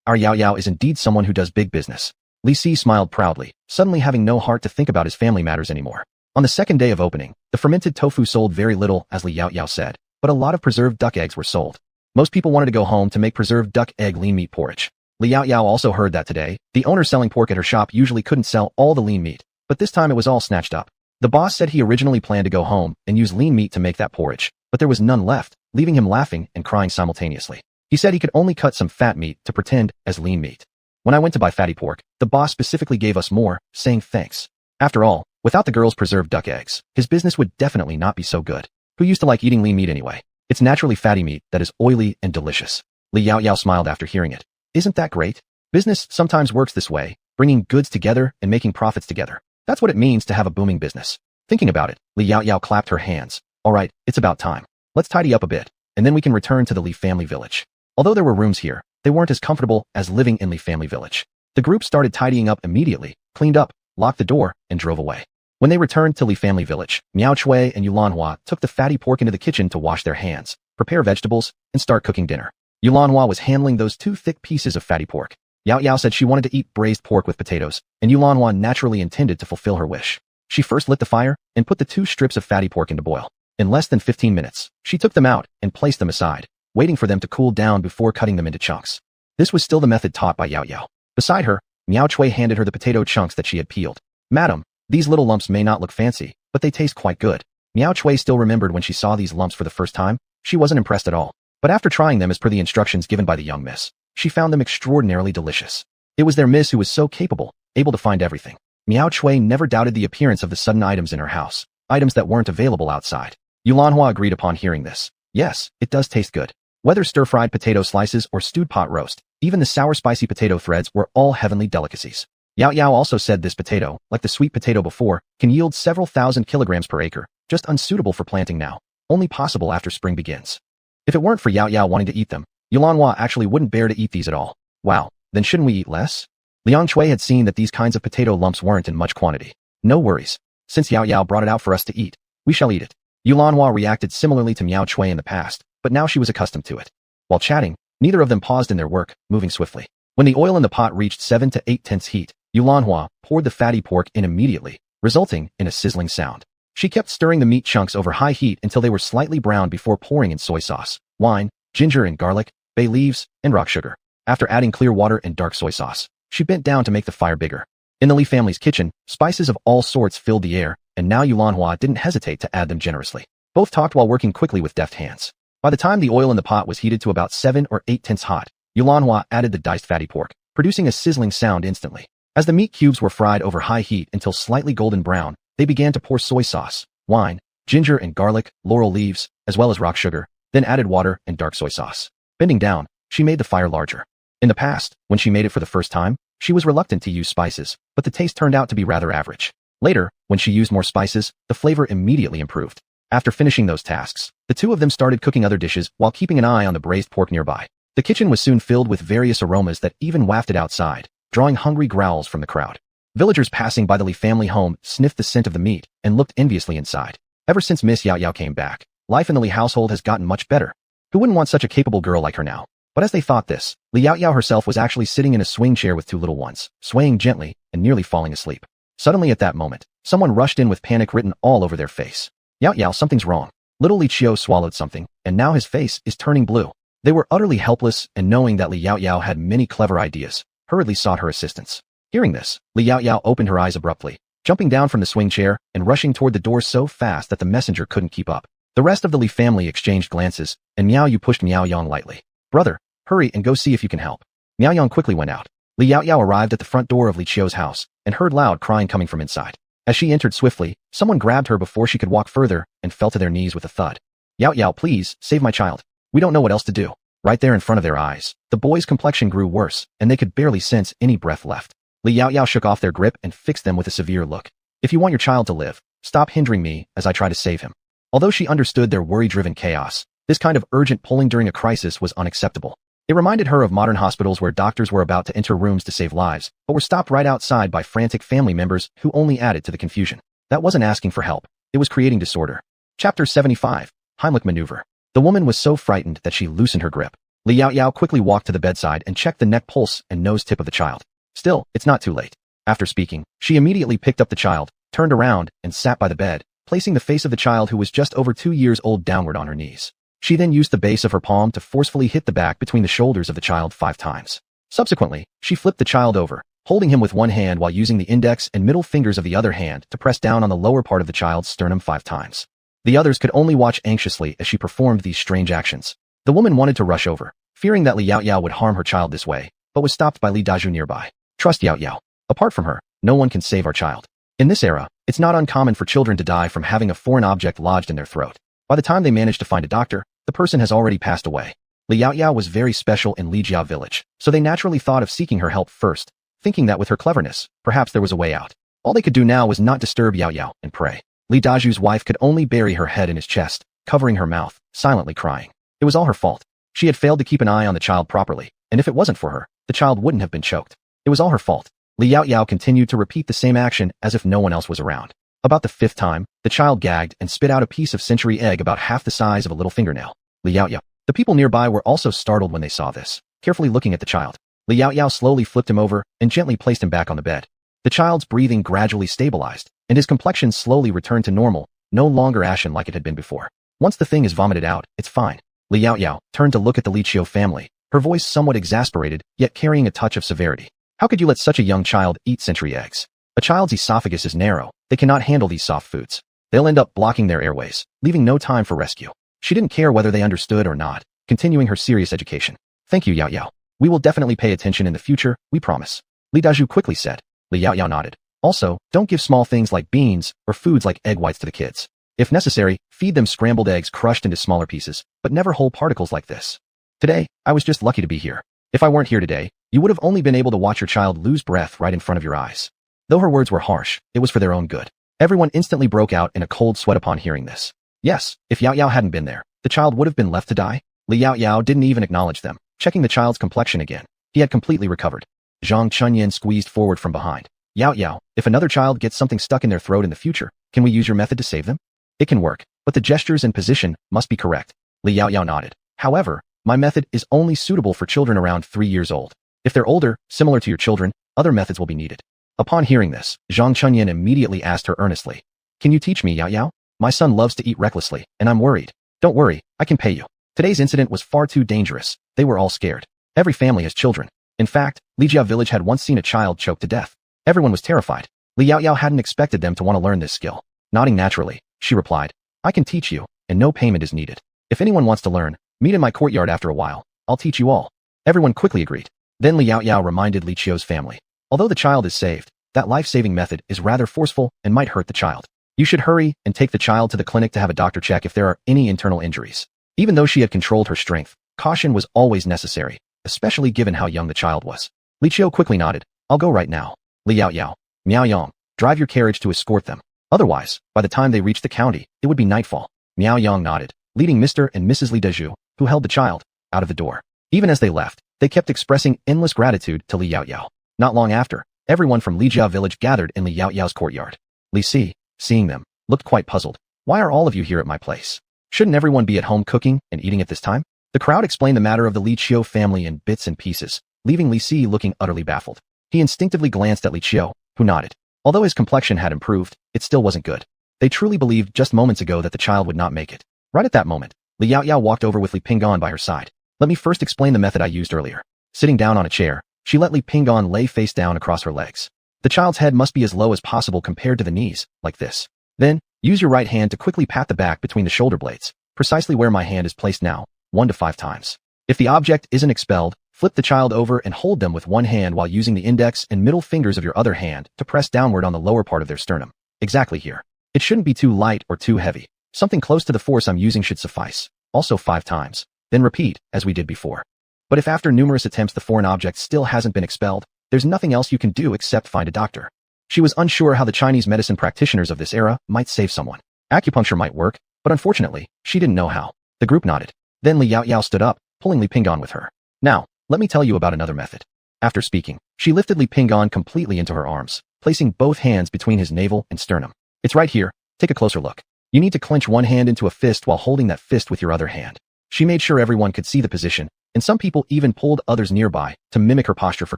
Our Yaoyao is indeed someone who does big business. Li Si smiled proudly, suddenly having no heart to think about his family matters anymore. On the second day of opening, the fermented tofu sold very little, as Li Yaoyao said, but a lot of preserved duck eggs were sold. Most people wanted to go home to make preserved duck egg lean meat porridge. Li Yaoyao also heard that today, the owner selling pork at her shop usually couldn't sell all the lean meat, but this time it was all snatched up. The boss said he originally planned to go home and use lean meat to make that porridge, but there was none left, leaving him laughing and crying simultaneously. He said he could only cut some fat meat to pretend as lean meat. When I went to buy fatty pork, the boss specifically gave us more, saying thanks. After all, without the girl's preserved duck eggs, his business would definitely not be so good. Who used to like eating lean meat anyway? It's naturally fatty meat that is oily and delicious. Li Yao smiled after hearing it. Isn't that great? Business sometimes works this way, bringing goods together and making profits together. That's what it means to have a booming business. Thinking about it, Li Yao clapped her hands. All right, it's about time. Let's tidy up a bit, and then we can return to the Li family village. Although there were rooms here, they weren't as comfortable as living in Li family village. The group started tidying up immediately, cleaned up, locked the door, and drove away. When they returned to Li family village, Miao Chui and Yulanhua took the fatty pork into the kitchen to wash their hands, prepare vegetables, and start cooking dinner. Yulanhua was handling those two thick pieces of fatty pork. Yao said she wanted to eat braised pork with potatoes, and Yulanhua naturally intended to fulfill her wish. She first lit the fire and put the 2 strips of fatty pork into boil. In less than 15 minutes, she took them out and placed them aside, waiting for them to cool down before cutting them into chunks. This was still the method taught by Yao. Beside her, Miao Chui handed her the potato chunks that she had peeled. Madam, these little lumps may not look fancy, but they taste quite good. Miao Chui still remembered when she saw these lumps for the first time. She wasn't impressed at all. But after trying them as per the instructions given by the young miss, she found them extraordinarily delicious. It was their miss who was so capable, able to find everything. Miao Chui never doubted the appearance of the sudden items in her house, items that weren't available outside. Yulanhua agreed upon hearing this. Yes, it does taste good. Whether stir-fried potato slices or stewed pot roast, even the sour spicy potato threads were all heavenly delicacies. Yao also said this potato, like the sweet potato before, can yield several thousand kilograms per acre, just unsuitable for planting now, only possible after spring begins. If it weren't for Yao wanting to eat them, Yulanhua actually wouldn't bear to eat these at all. Wow, then shouldn't we eat less? Liang Chui had seen that these kinds of potato lumps weren't in much quantity. No worries. Since Yao brought it out for us to eat, we shall eat it. Yulanhua reacted similarly to Miao Chui in the past, but now she was accustomed to it. While chatting, neither of them paused in their work, moving swiftly. When the oil in the pot reached 7 to 8 tenths heat, Yulanhua poured the fatty pork in immediately, resulting in a sizzling sound. She kept stirring the meat chunks over high heat until they were slightly brown before pouring in soy sauce, wine, ginger and garlic, bay leaves, and rock sugar. After adding clear water and dark soy sauce, she bent down to make the fire bigger. In the Li family's kitchen, spices of all sorts filled the air, and now Yulanhua didn't hesitate to add them generously. Both talked while working quickly with deft hands. By the time the oil in the pot was heated to about 7 or 8 tenths hot, Yulanhua added the diced fatty pork, producing a sizzling sound instantly. As the meat cubes were fried over high heat until slightly golden brown, they began to pour soy sauce, wine, ginger and garlic, laurel leaves, as well as rock sugar, then added water and dark soy sauce. Bending down, she made the fire larger. In the past, when she made it for the first time, she was reluctant to use spices, but the taste turned out to be rather average. Later, when she used more spices, the flavor immediately improved. After finishing those tasks, the two of them started cooking other dishes while keeping an eye on the braised pork nearby. The kitchen was soon filled with various aromas that even wafted outside, drawing hungry growls from the crowd. Villagers passing by the Li family home sniffed the scent of the meat and looked enviously inside. Ever since Miss Yao came back, life in the Li household has gotten much better. Who wouldn't want such a capable girl like her now? But as they thought this, Li Yao herself was actually sitting in a swing chair with 2 little ones, swaying gently and nearly falling asleep. Suddenly at that moment, someone rushed in with panic written all over their face. Yao, something's wrong. Little Li Qiu swallowed something, and now his face is turning blue. They were utterly helpless, and knowing that Li Yao had many clever ideas, hurriedly sought her assistance. Hearing this, Li Yao opened her eyes abruptly, jumping down from the swing chair and rushing toward the door so fast that the messenger couldn't keep up. The rest of the Li family exchanged glances, and Miao Yu pushed Miao Yang lightly. Brother, hurry and go see if you can help. Miao Yang quickly went out. Li Yao arrived at the front door of Li Qiu's house and heard loud crying coming from inside. As she entered swiftly, someone grabbed her before she could walk further and fell to their knees with a thud. Yao, please, save my child. We don't know what else to do. Right there in front of their eyes, the boy's complexion grew worse, and they could barely sense any breath left. Li Yao shook off their grip and fixed them with a severe look. If you want your child to live, stop hindering me as I try to save him. Although she understood their worry-driven chaos, this kind of urgent pulling during a crisis was unacceptable. It reminded her of modern hospitals where doctors were about to enter rooms to save lives, but were stopped right outside by frantic family members who only added to the confusion. That wasn't asking for help. It was creating disorder. Chapter 75. Heimlich Maneuver. The woman was so frightened that she loosened her grip. Li Yao quickly walked to the bedside and checked the neck pulse and nose tip of the child. Still, it's not too late. After speaking, she immediately picked up the child, turned around, and sat by the bed, placing the face of the child who was just over 2 years old downward on her knees. She then used the base of her palm to forcefully hit the back between the shoulders of the child 5 times. Subsequently, she flipped the child over, holding him with one hand while using the index and middle fingers of the other hand to press down on the lower part of the child's sternum 5 times. The others could only watch anxiously as she performed these strange actions. The woman wanted to rush over, fearing that Li Yaoyao would harm her child this way, but was stopped by Li Daju nearby. Trust Yaoyao. Apart from her, no one can save our child. In this era, it's not uncommon for children to die from having a foreign object lodged in their throat. By the time they manage to find a doctor, the person has already passed away. Li Yaoyao was very special in Lijia village, so they naturally thought of seeking her help first, thinking that with her cleverness, perhaps there was a way out. All they could do now was not disturb Yaoyao and pray. Li Daju's wife could only bury her head in his chest, covering her mouth, silently crying. It was all her fault. She had failed to keep an eye on the child properly, and if it wasn't for her, the child wouldn't have been choked. It was all her fault. Li Yaoyao continued to repeat the same action as if no one else was around. About the 5th time, the child gagged and spit out a piece of century egg about half the size of a little fingernail. Li Yaoyao. The people nearby were also startled when they saw this, carefully looking at the child. Li Yaoyao slowly flipped him over and gently placed him back on the bed. The child's breathing gradually stabilized, and his complexion slowly returned to normal, no longer ashen like it had been before. Once the thing is vomited out, it's fine. Li Yaoyao turned to look at the Li Qiu family, her voice somewhat exasperated, yet carrying a touch of severity. How could you let such a young child eat century eggs? A child's esophagus is narrow. They cannot handle these soft foods. They'll end up blocking their airways, leaving no time for rescue. She didn't care whether they understood or not, continuing her serious education. Thank you, Yaoyao. We will definitely pay attention in the future, we promise. Li Daju quickly said. Li Yaoyao nodded. Also, don't give small things like beans or foods like egg whites to the kids. If necessary, feed them scrambled eggs crushed into smaller pieces, but never whole particles like this. Today, I was just lucky to be here. If I weren't here today, you would have only been able to watch your child lose breath right in front of your eyes. Though her words were harsh, it was for their own good. Everyone instantly broke out in a cold sweat upon hearing this. Yes, if Yaoyao hadn't been there, the child would have been left to die. Li Yaoyao didn't even acknowledge them, checking the child's complexion again. He had completely recovered. Zhang Chunyan squeezed forward from behind. Yaoyao, if another child gets something stuck in their throat in the future, can we use your method to save them? It can work, but the gestures and position must be correct. Li Yaoyao nodded. However, my method is only suitable for children around 3 years old. If they're older, similar to your children, other methods will be needed. Upon hearing this, Zhang Chunyan immediately asked her earnestly. Can you teach me, Yaoyao? My son loves to eat recklessly, and I'm worried. Don't worry, I can pay you. Today's incident was far too dangerous. They were all scared. Every family has children. In fact, Lijia village had once seen a child choked to death. Everyone was terrified. Li Yaoyao hadn't expected them to want to learn this skill. Nodding naturally, she replied, I can teach you, and no payment is needed. If anyone wants to learn, meet in my courtyard after a while. I'll teach you all. Everyone quickly agreed. Then Li Yaoyao reminded Li Qiu's family. Although the child is saved, that life-saving method is rather forceful and might hurt the child. You should hurry and take the child to the clinic to have a doctor check if there are any internal injuries. Even though she had controlled her strength, caution was always necessary, especially given how young the child was. Li Qiu quickly nodded. I'll go right now. Li Yaoyao, Miao Yang, drive your carriage to escort them. Otherwise, by the time they reached the county, it would be nightfall. Miao Yang nodded, leading Mr. and Mrs. Li Daju, who held the child, out of the door. Even as they left, they kept expressing endless gratitude to Li Yaoyao. Not long after, everyone from Lijia village gathered in Li Yaoyao's courtyard. Li Si, seeing them, looked quite puzzled. Why are all of you here at my place? Shouldn't everyone be at home cooking and eating at this time? The crowd explained the matter of the Li Qiu family in bits and pieces, leaving Li Si looking utterly baffled. He instinctively glanced at Li Qiu, who nodded. Although his complexion had improved, it still wasn't good. They truly believed just moments ago that the child would not make it. Right at that moment, Li Yaoyao walked over with Li Pingan by her side. Let me first explain the method I used earlier. Sitting down on a chair, she let Li Pingan lay face down across her legs. The child's head must be as low as possible compared to the knees, like this. Then, use your right hand to quickly pat the back between the shoulder blades, precisely where my hand is placed now, 1 to 5 times. If the object isn't expelled, flip the child over and hold them with one hand while using the index and middle fingers of your other hand to press downward on the lower part of their sternum. Exactly here. It shouldn't be too light or too heavy. Something close to the force I'm using should suffice. Also 5 times. Then repeat, as we did before. But if after numerous attempts the foreign object still hasn't been expelled, there's nothing else you can do except find a doctor. She was unsure how the Chinese medicine practitioners of this era might save someone. Acupuncture might work, but unfortunately, she didn't know how. The group nodded. Then Li Yaoyao stood up, pulling Li Pingan with her. Now, let me tell you about another method. After speaking, she lifted Li Pingan completely into her arms, placing both hands between his navel and sternum. It's right here. Take a closer look. You need to clench one hand into a fist while holding that fist with your other hand. She made sure everyone could see the position, and some people even pulled others nearby to mimic her posture for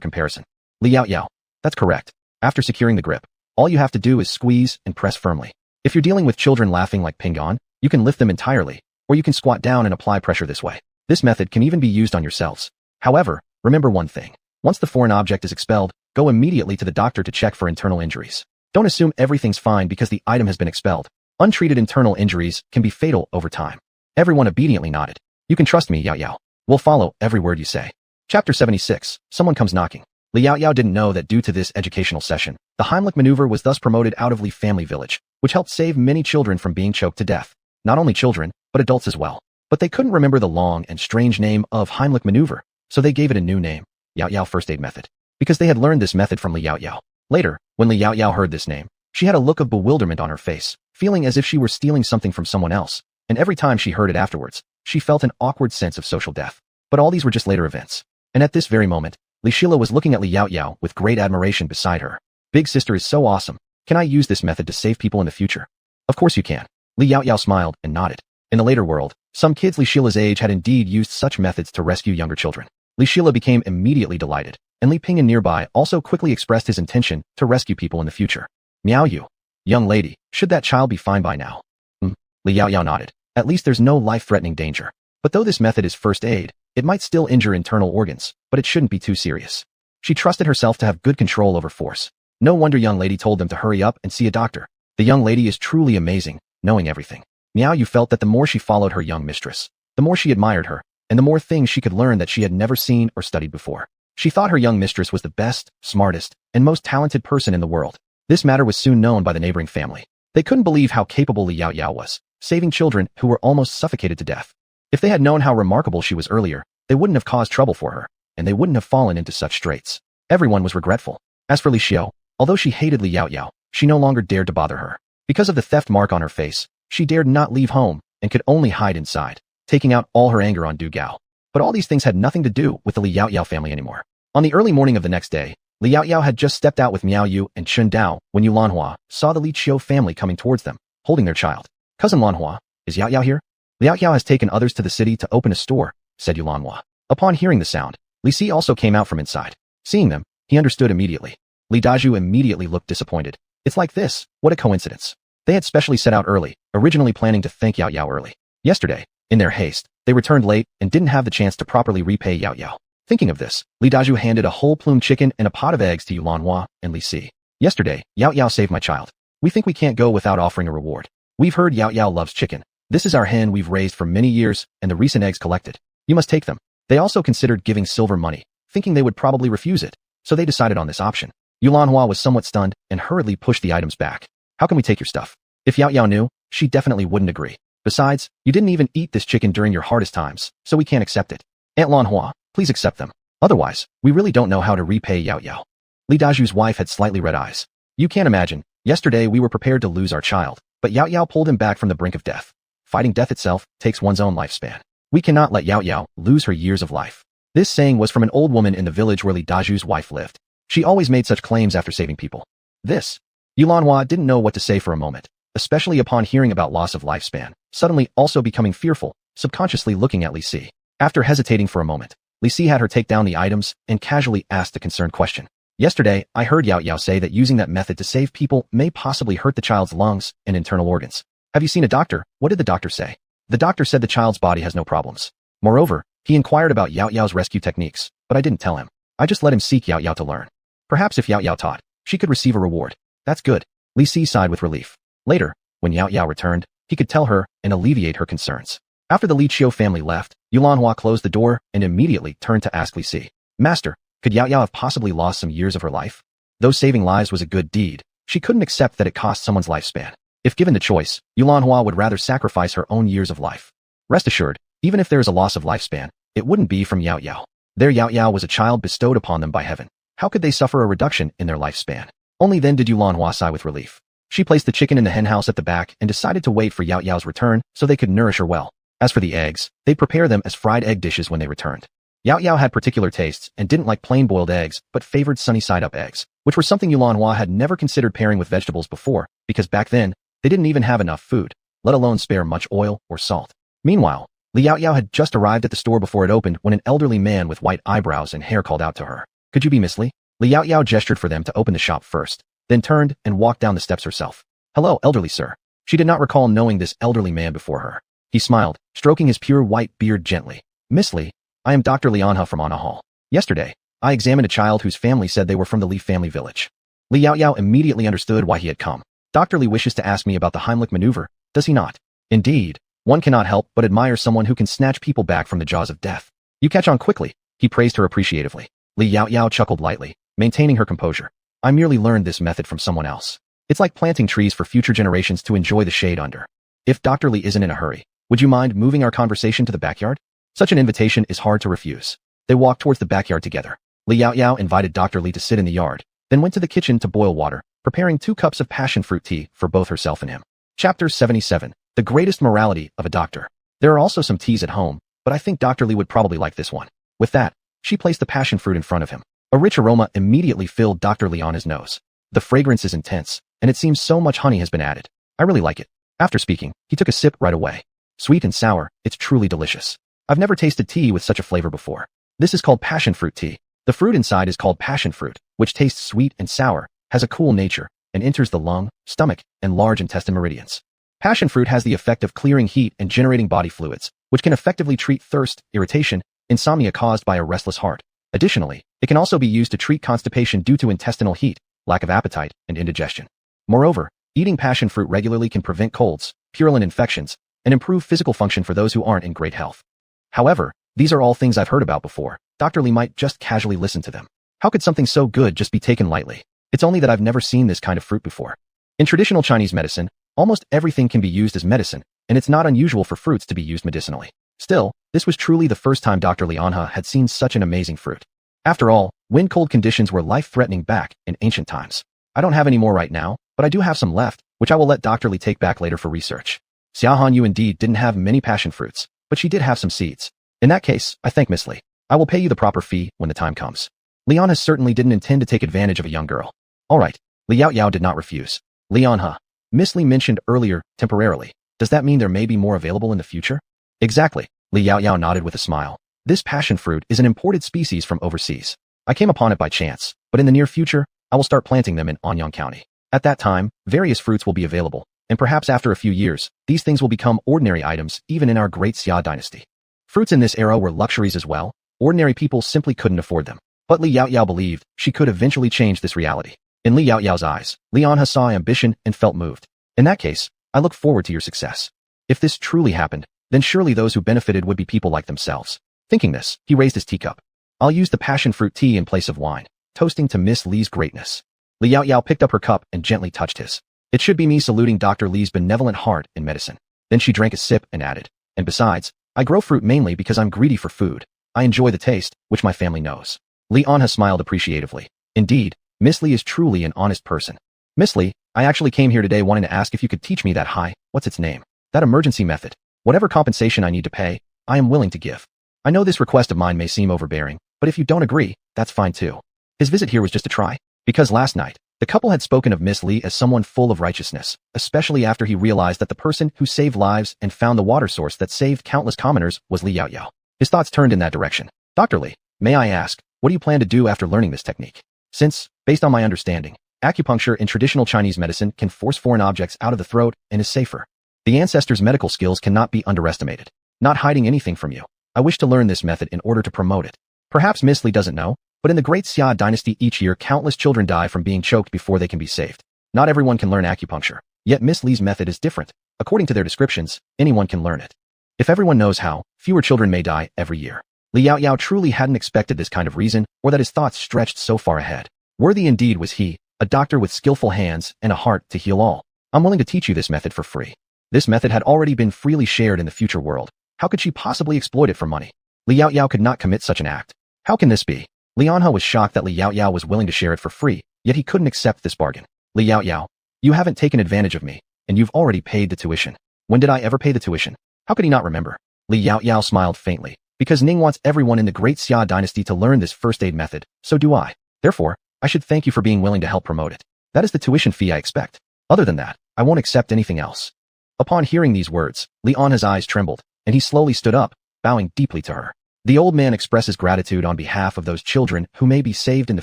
comparison. Li Yaoyao. That's correct. After securing the grip, all you have to do is squeeze and press firmly. If you're dealing with children laughing like Pingan, you can lift them entirely, or you can squat down and apply pressure this way. This method can even be used on yourselves. However, remember one thing. Once the foreign object is expelled, go immediately to the doctor to check for internal injuries. Don't assume everything's fine because the item has been expelled. Untreated internal injuries can be fatal over time. Everyone obediently nodded. You can trust me, Yao Yao. We'll follow every word you say. Chapter 76. Someone comes knocking. Li Yao Yao didn't know that due to this educational session, the Heimlich maneuver was thus promoted out of Li family village, which helped save many children from being choked to death. Not only children, but adults as well. But they couldn't remember the long and strange name of Heimlich maneuver, so they gave it a new name, Yao Yao first aid method, because they had learned this method from Li Yao Yao. Later, when Li Yao Yao heard this name, she had a look of bewilderment on her face, feeling as if she were stealing something from someone else, and every time she heard it afterwards, she felt an awkward sense of social death. But all these were just later events. And at this very moment, Li Shila was looking at Li Yao Yao with great admiration beside her. Big sister is so awesome. Can I use this method to save people in the future? Of course you can. Li Yao Yao smiled and nodded. In the later world, some kids Li Shila's age had indeed used such methods to rescue younger children. Li Shila became immediately delighted, and Li Ping'an nearby also quickly expressed his intention to rescue people in the future. Miao Yu. Young lady, should that child be fine by now? Li Yao Yao nodded. At least there's no life-threatening danger. But though this method is first aid, it might still injure internal organs, but it shouldn't be too serious. She trusted herself to have good control over force. No wonder young lady told them to hurry up and see a doctor. The young lady is truly amazing, knowing everything. Miao Yu felt that the more she followed her young mistress, the more she admired her, and the more things she could learn that she had never seen or studied before. She thought her young mistress was the best, smartest, and most talented person in the world. This matter was soon known by the neighboring family. They couldn't believe how capable Li Yao Yao was, saving children who were almost suffocated to death. If they had known how remarkable she was earlier, they wouldn't have caused trouble for her, and they wouldn't have fallen into such straits. Everyone was regretful. As for Li Xiao, although she hated Li Yao Yao, she no longer dared to bother her. Because of the theft mark on her face, she dared not leave home and could only hide inside, taking out all her anger on Du Gao. But all these things had nothing to do with the Li Yao Yao family anymore. On the early morning of the next day, Li Yao Yao had just stepped out with Miao Yu and Chun Dao when Yu Lanhua saw the Li Qiu family coming towards them, holding their child. Cousin Lanhua, is Yao Yao here? Li Yao Yao has taken others to the city to open a store, said Yu Lanhua. Upon hearing the sound, Li Si also came out from inside. Seeing them, he understood immediately. Li Daju immediately looked disappointed. It's like this, what a coincidence. They had specially set out early, originally planning to thank Yao Yao early. Yesterday, in their haste, they returned late and didn't have the chance to properly repay Yao Yao. Thinking of this, Li Daju handed a whole plume chicken and a pot of eggs to Yu Lanhua and Li Si. Yesterday, Yao Yao saved my child. We think we can't go without offering a reward. We've heard Yao Yao loves chicken. This is our hen we've raised for many years and the recent eggs collected. You must take them. They also considered giving silver money, thinking they would probably refuse it, so they decided on this option. Yu Lanhua was somewhat stunned and hurriedly pushed the items back. How can we take your stuff? If Yao Yao knew, she definitely wouldn't agree. Besides, you didn't even eat this chicken during your hardest times, so we can't accept it. Aunt Lanhua, please accept them. Otherwise, we really don't know how to repay Yao Yao. Li Daju's wife had slightly red eyes. You can't imagine, yesterday we were prepared to lose our child, but Yao Yao pulled him back from the brink of death. Fighting death itself takes one's own lifespan. We cannot let Yao Yao lose her years of life. This saying was from an old woman in the village where Li Daju's wife lived. She always made such claims after saving people. Yu Lanhua didn't know what to say for a moment, especially upon hearing about loss of lifespan, suddenly also becoming fearful, subconsciously looking at Li Si. After hesitating for a moment, Li Si had her take down the items and casually asked a concerned question. Yesterday, I heard Yao Yao say that using that method to save people may possibly hurt the child's lungs and internal organs. Have you seen a doctor? What did the doctor say? The doctor said the child's body has no problems. Moreover, he inquired about Yao Yao's rescue techniques, but I didn't tell him. I just let him seek Yao Yao to learn. Perhaps if Yao Yao taught, she could receive a reward. That's good. Li Si sighed with relief. Later, when Yao Yao returned, he could tell her and alleviate her concerns. After the Li Qiu family left, Yu Lanhua closed the door and immediately turned to ask Li Si. Master, could Yao Yao have possibly lost some years of her life? Though saving lives was a good deed, she couldn't accept that it cost someone's lifespan. If given the choice, Yu Lanhua would rather sacrifice her own years of life. Rest assured, even if there is a loss of lifespan, it wouldn't be from Yao Yao. Their Yao Yao was a child bestowed upon them by heaven. How could they suffer a reduction in their lifespan? Only then did Yu Lanhua sigh with relief. She placed the chicken in the henhouse at the back and decided to wait for Yao Yao's return so they could nourish her well. As for the eggs, they'd prepare them as fried egg dishes when they returned. Yao Yao had particular tastes and didn't like plain boiled eggs, but favored sunny side up eggs, which were something Yu Lanhua had never considered pairing with vegetables before, because back then, they didn't even have enough food, let alone spare much oil or salt. Meanwhile, Li Yao Yao had just arrived at the store before it opened when an elderly man with white eyebrows and hair called out to her. Could you be Miss Li? Li Yao Yao gestured for them to open the shop first, then turned and walked down the steps herself. Hello, elderly sir. She did not recall knowing this elderly man before her. He smiled, stroking his pure white beard gently. Miss Li, I am Dr. Lianha from Anna Hall. Yesterday, I examined a child whose family said they were from the Li family village. Li Yao Yao immediately understood why he had come. Dr. Li wishes to ask me about the Heimlich maneuver, does he not? Indeed, One cannot help but admire someone who can snatch people back from the jaws of death. You catch on quickly, he praised her appreciatively. Li Yao chuckled lightly, maintaining her composure. I merely learned this method from someone else. It's like planting trees for future generations to enjoy the shade under. If Dr. Li isn't in a hurry, would you mind moving our conversation to the backyard? Such an invitation is hard to refuse. They walked towards the backyard together. Li Yao invited Dr. Li to sit in the yard, then went to the kitchen to boil water, preparing 2 cups of passion fruit tea for both herself and him. Chapter 77. The Greatest Morality of a Doctor. There are also some teas at home, but I think Dr. Li would probably like this one. With that, she placed the passion fruit in front of him. A rich aroma immediately filled Dr. Li on his nose. The fragrance is intense, and it seems so much honey has been added. I really like it. After speaking, he took a sip right away. Sweet and sour, it's truly delicious. I've never tasted tea with such a flavor before. This is called passion fruit tea. The fruit inside is called passion fruit, which tastes sweet and sour, has a cool nature, and enters the lung, stomach, and large intestine meridians. Passion fruit has the effect of clearing heat and generating body fluids, which can effectively treat thirst, irritation, insomnia caused by a restless heart. Additionally, it can also be used to treat constipation due to intestinal heat, lack of appetite, and indigestion. Moreover, eating passion fruit regularly can prevent colds, purulent infections, and improve physical function for those who aren't in great health. However, these are all things I've heard about before. Dr. Li might just casually listen to them. How could something so good just be taken lightly? It's only that I've never seen this kind of fruit before. In traditional Chinese medicine, almost everything can be used as medicine, and it's not unusual for fruits to be used medicinally. Still, this was truly the first time Dr. Li Anha had seen such an amazing fruit. After all, wind-cold conditions were life-threatening back in ancient times. I don't have any more right now, but I do have some left, which I will let Dr. Li take back later for research. Xiaohan Yu indeed didn't have many passion fruits, but she did have some seeds. In that case, I thank Miss Li. I will pay you the proper fee when the time comes. Li Anha certainly didn't intend to take advantage of a young girl. All right, Li Yao did not refuse. Li Anha, Miss Li mentioned earlier, temporarily. Does that mean there may be more available in the future? Exactly, Li Yao nodded with a smile. This passion fruit is an imported species from overseas. I came upon it by chance, but in the near future, I will start planting them in Anyang County. At that time, various fruits will be available, and perhaps after a few years, these things will become ordinary items even in our great Xia dynasty. Fruits in this era were luxuries as well. Ordinary people simply couldn't afford them. But Li Yao believed she could eventually change this reality. In Li Yao's eyes, Li Anha saw ambition and felt moved. In that case, I look forward to your success. If this truly happened, then surely those who benefited would be people like themselves. Thinking this, he raised his teacup. I'll use the passion fruit tea in place of wine, toasting to Miss Li's greatness. Li Yao picked up her cup and gently touched his. It should be me saluting Dr. Li's benevolent heart in medicine. Then she drank a sip and added, and besides, I grow fruit mainly because I'm greedy for food. I enjoy the taste, which my family knows. Li Anha smiled appreciatively. Indeed, Miss Li is truly an honest person. Miss Li, I actually came here today wanting to ask if you could teach me that what's its name? That emergency method. Whatever compensation I need to pay, I am willing to give. I know this request of mine may seem overbearing, but if you don't agree, that's fine too. His visit here was just a try. Because last night, the couple had spoken of Miss Li as someone full of righteousness, especially after he realized that the person who saved lives and found the water source that saved countless commoners was Li Yao. His thoughts turned in that direction. Dr. Li, may I ask, what do you plan to do after learning this technique? Since, based on my understanding, acupuncture in traditional Chinese medicine can force foreign objects out of the throat and is safer. The ancestors' medical skills cannot be underestimated. Not hiding anything from you. I wish to learn this method in order to promote it. Perhaps Miss Li doesn't know, but in the Great Xia dynasty each year countless children die from being choked before they can be saved. Not everyone can learn acupuncture, yet Miss Li's method is different. According to their descriptions, anyone can learn it. If everyone knows how, fewer children may die every year. Li Yao truly hadn't expected this kind of reason, or that his thoughts stretched so far ahead. Worthy indeed was he, a doctor with skillful hands and a heart to heal all. I'm willing to teach you this method for free. This method had already been freely shared in the future world. How could she possibly exploit it for money? Li Yao could not commit such an act. How can this be? Li Anha was shocked that Li Yao was willing to share it for free, yet he couldn't accept this bargain. Li Yao, you haven't taken advantage of me, and you've already paid the tuition. When did I ever pay the tuition? How could he not remember? Li Yao smiled faintly. Because Ning wants everyone in the Great Xia dynasty to learn this first aid method, so do I. Therefore, I should thank you for being willing to help promote it. That is the tuition fee I expect. Other than that, I won't accept anything else. Upon hearing these words, Li Anha's eyes trembled, and he slowly stood up, bowing deeply to her. The old man expresses gratitude on behalf of those children who may be saved in the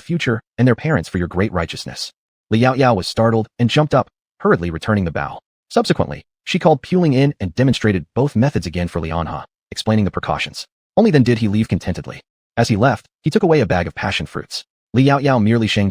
future and their parents for your great righteousness. Li Yao was startled and jumped up, hurriedly returning the bow. Subsequently, she called Puling in and demonstrated both methods again for Li Anha, explaining the precautions. Only then did he leave contentedly. As he left, he took away a bag of passion fruits. Li Yao merely Sheng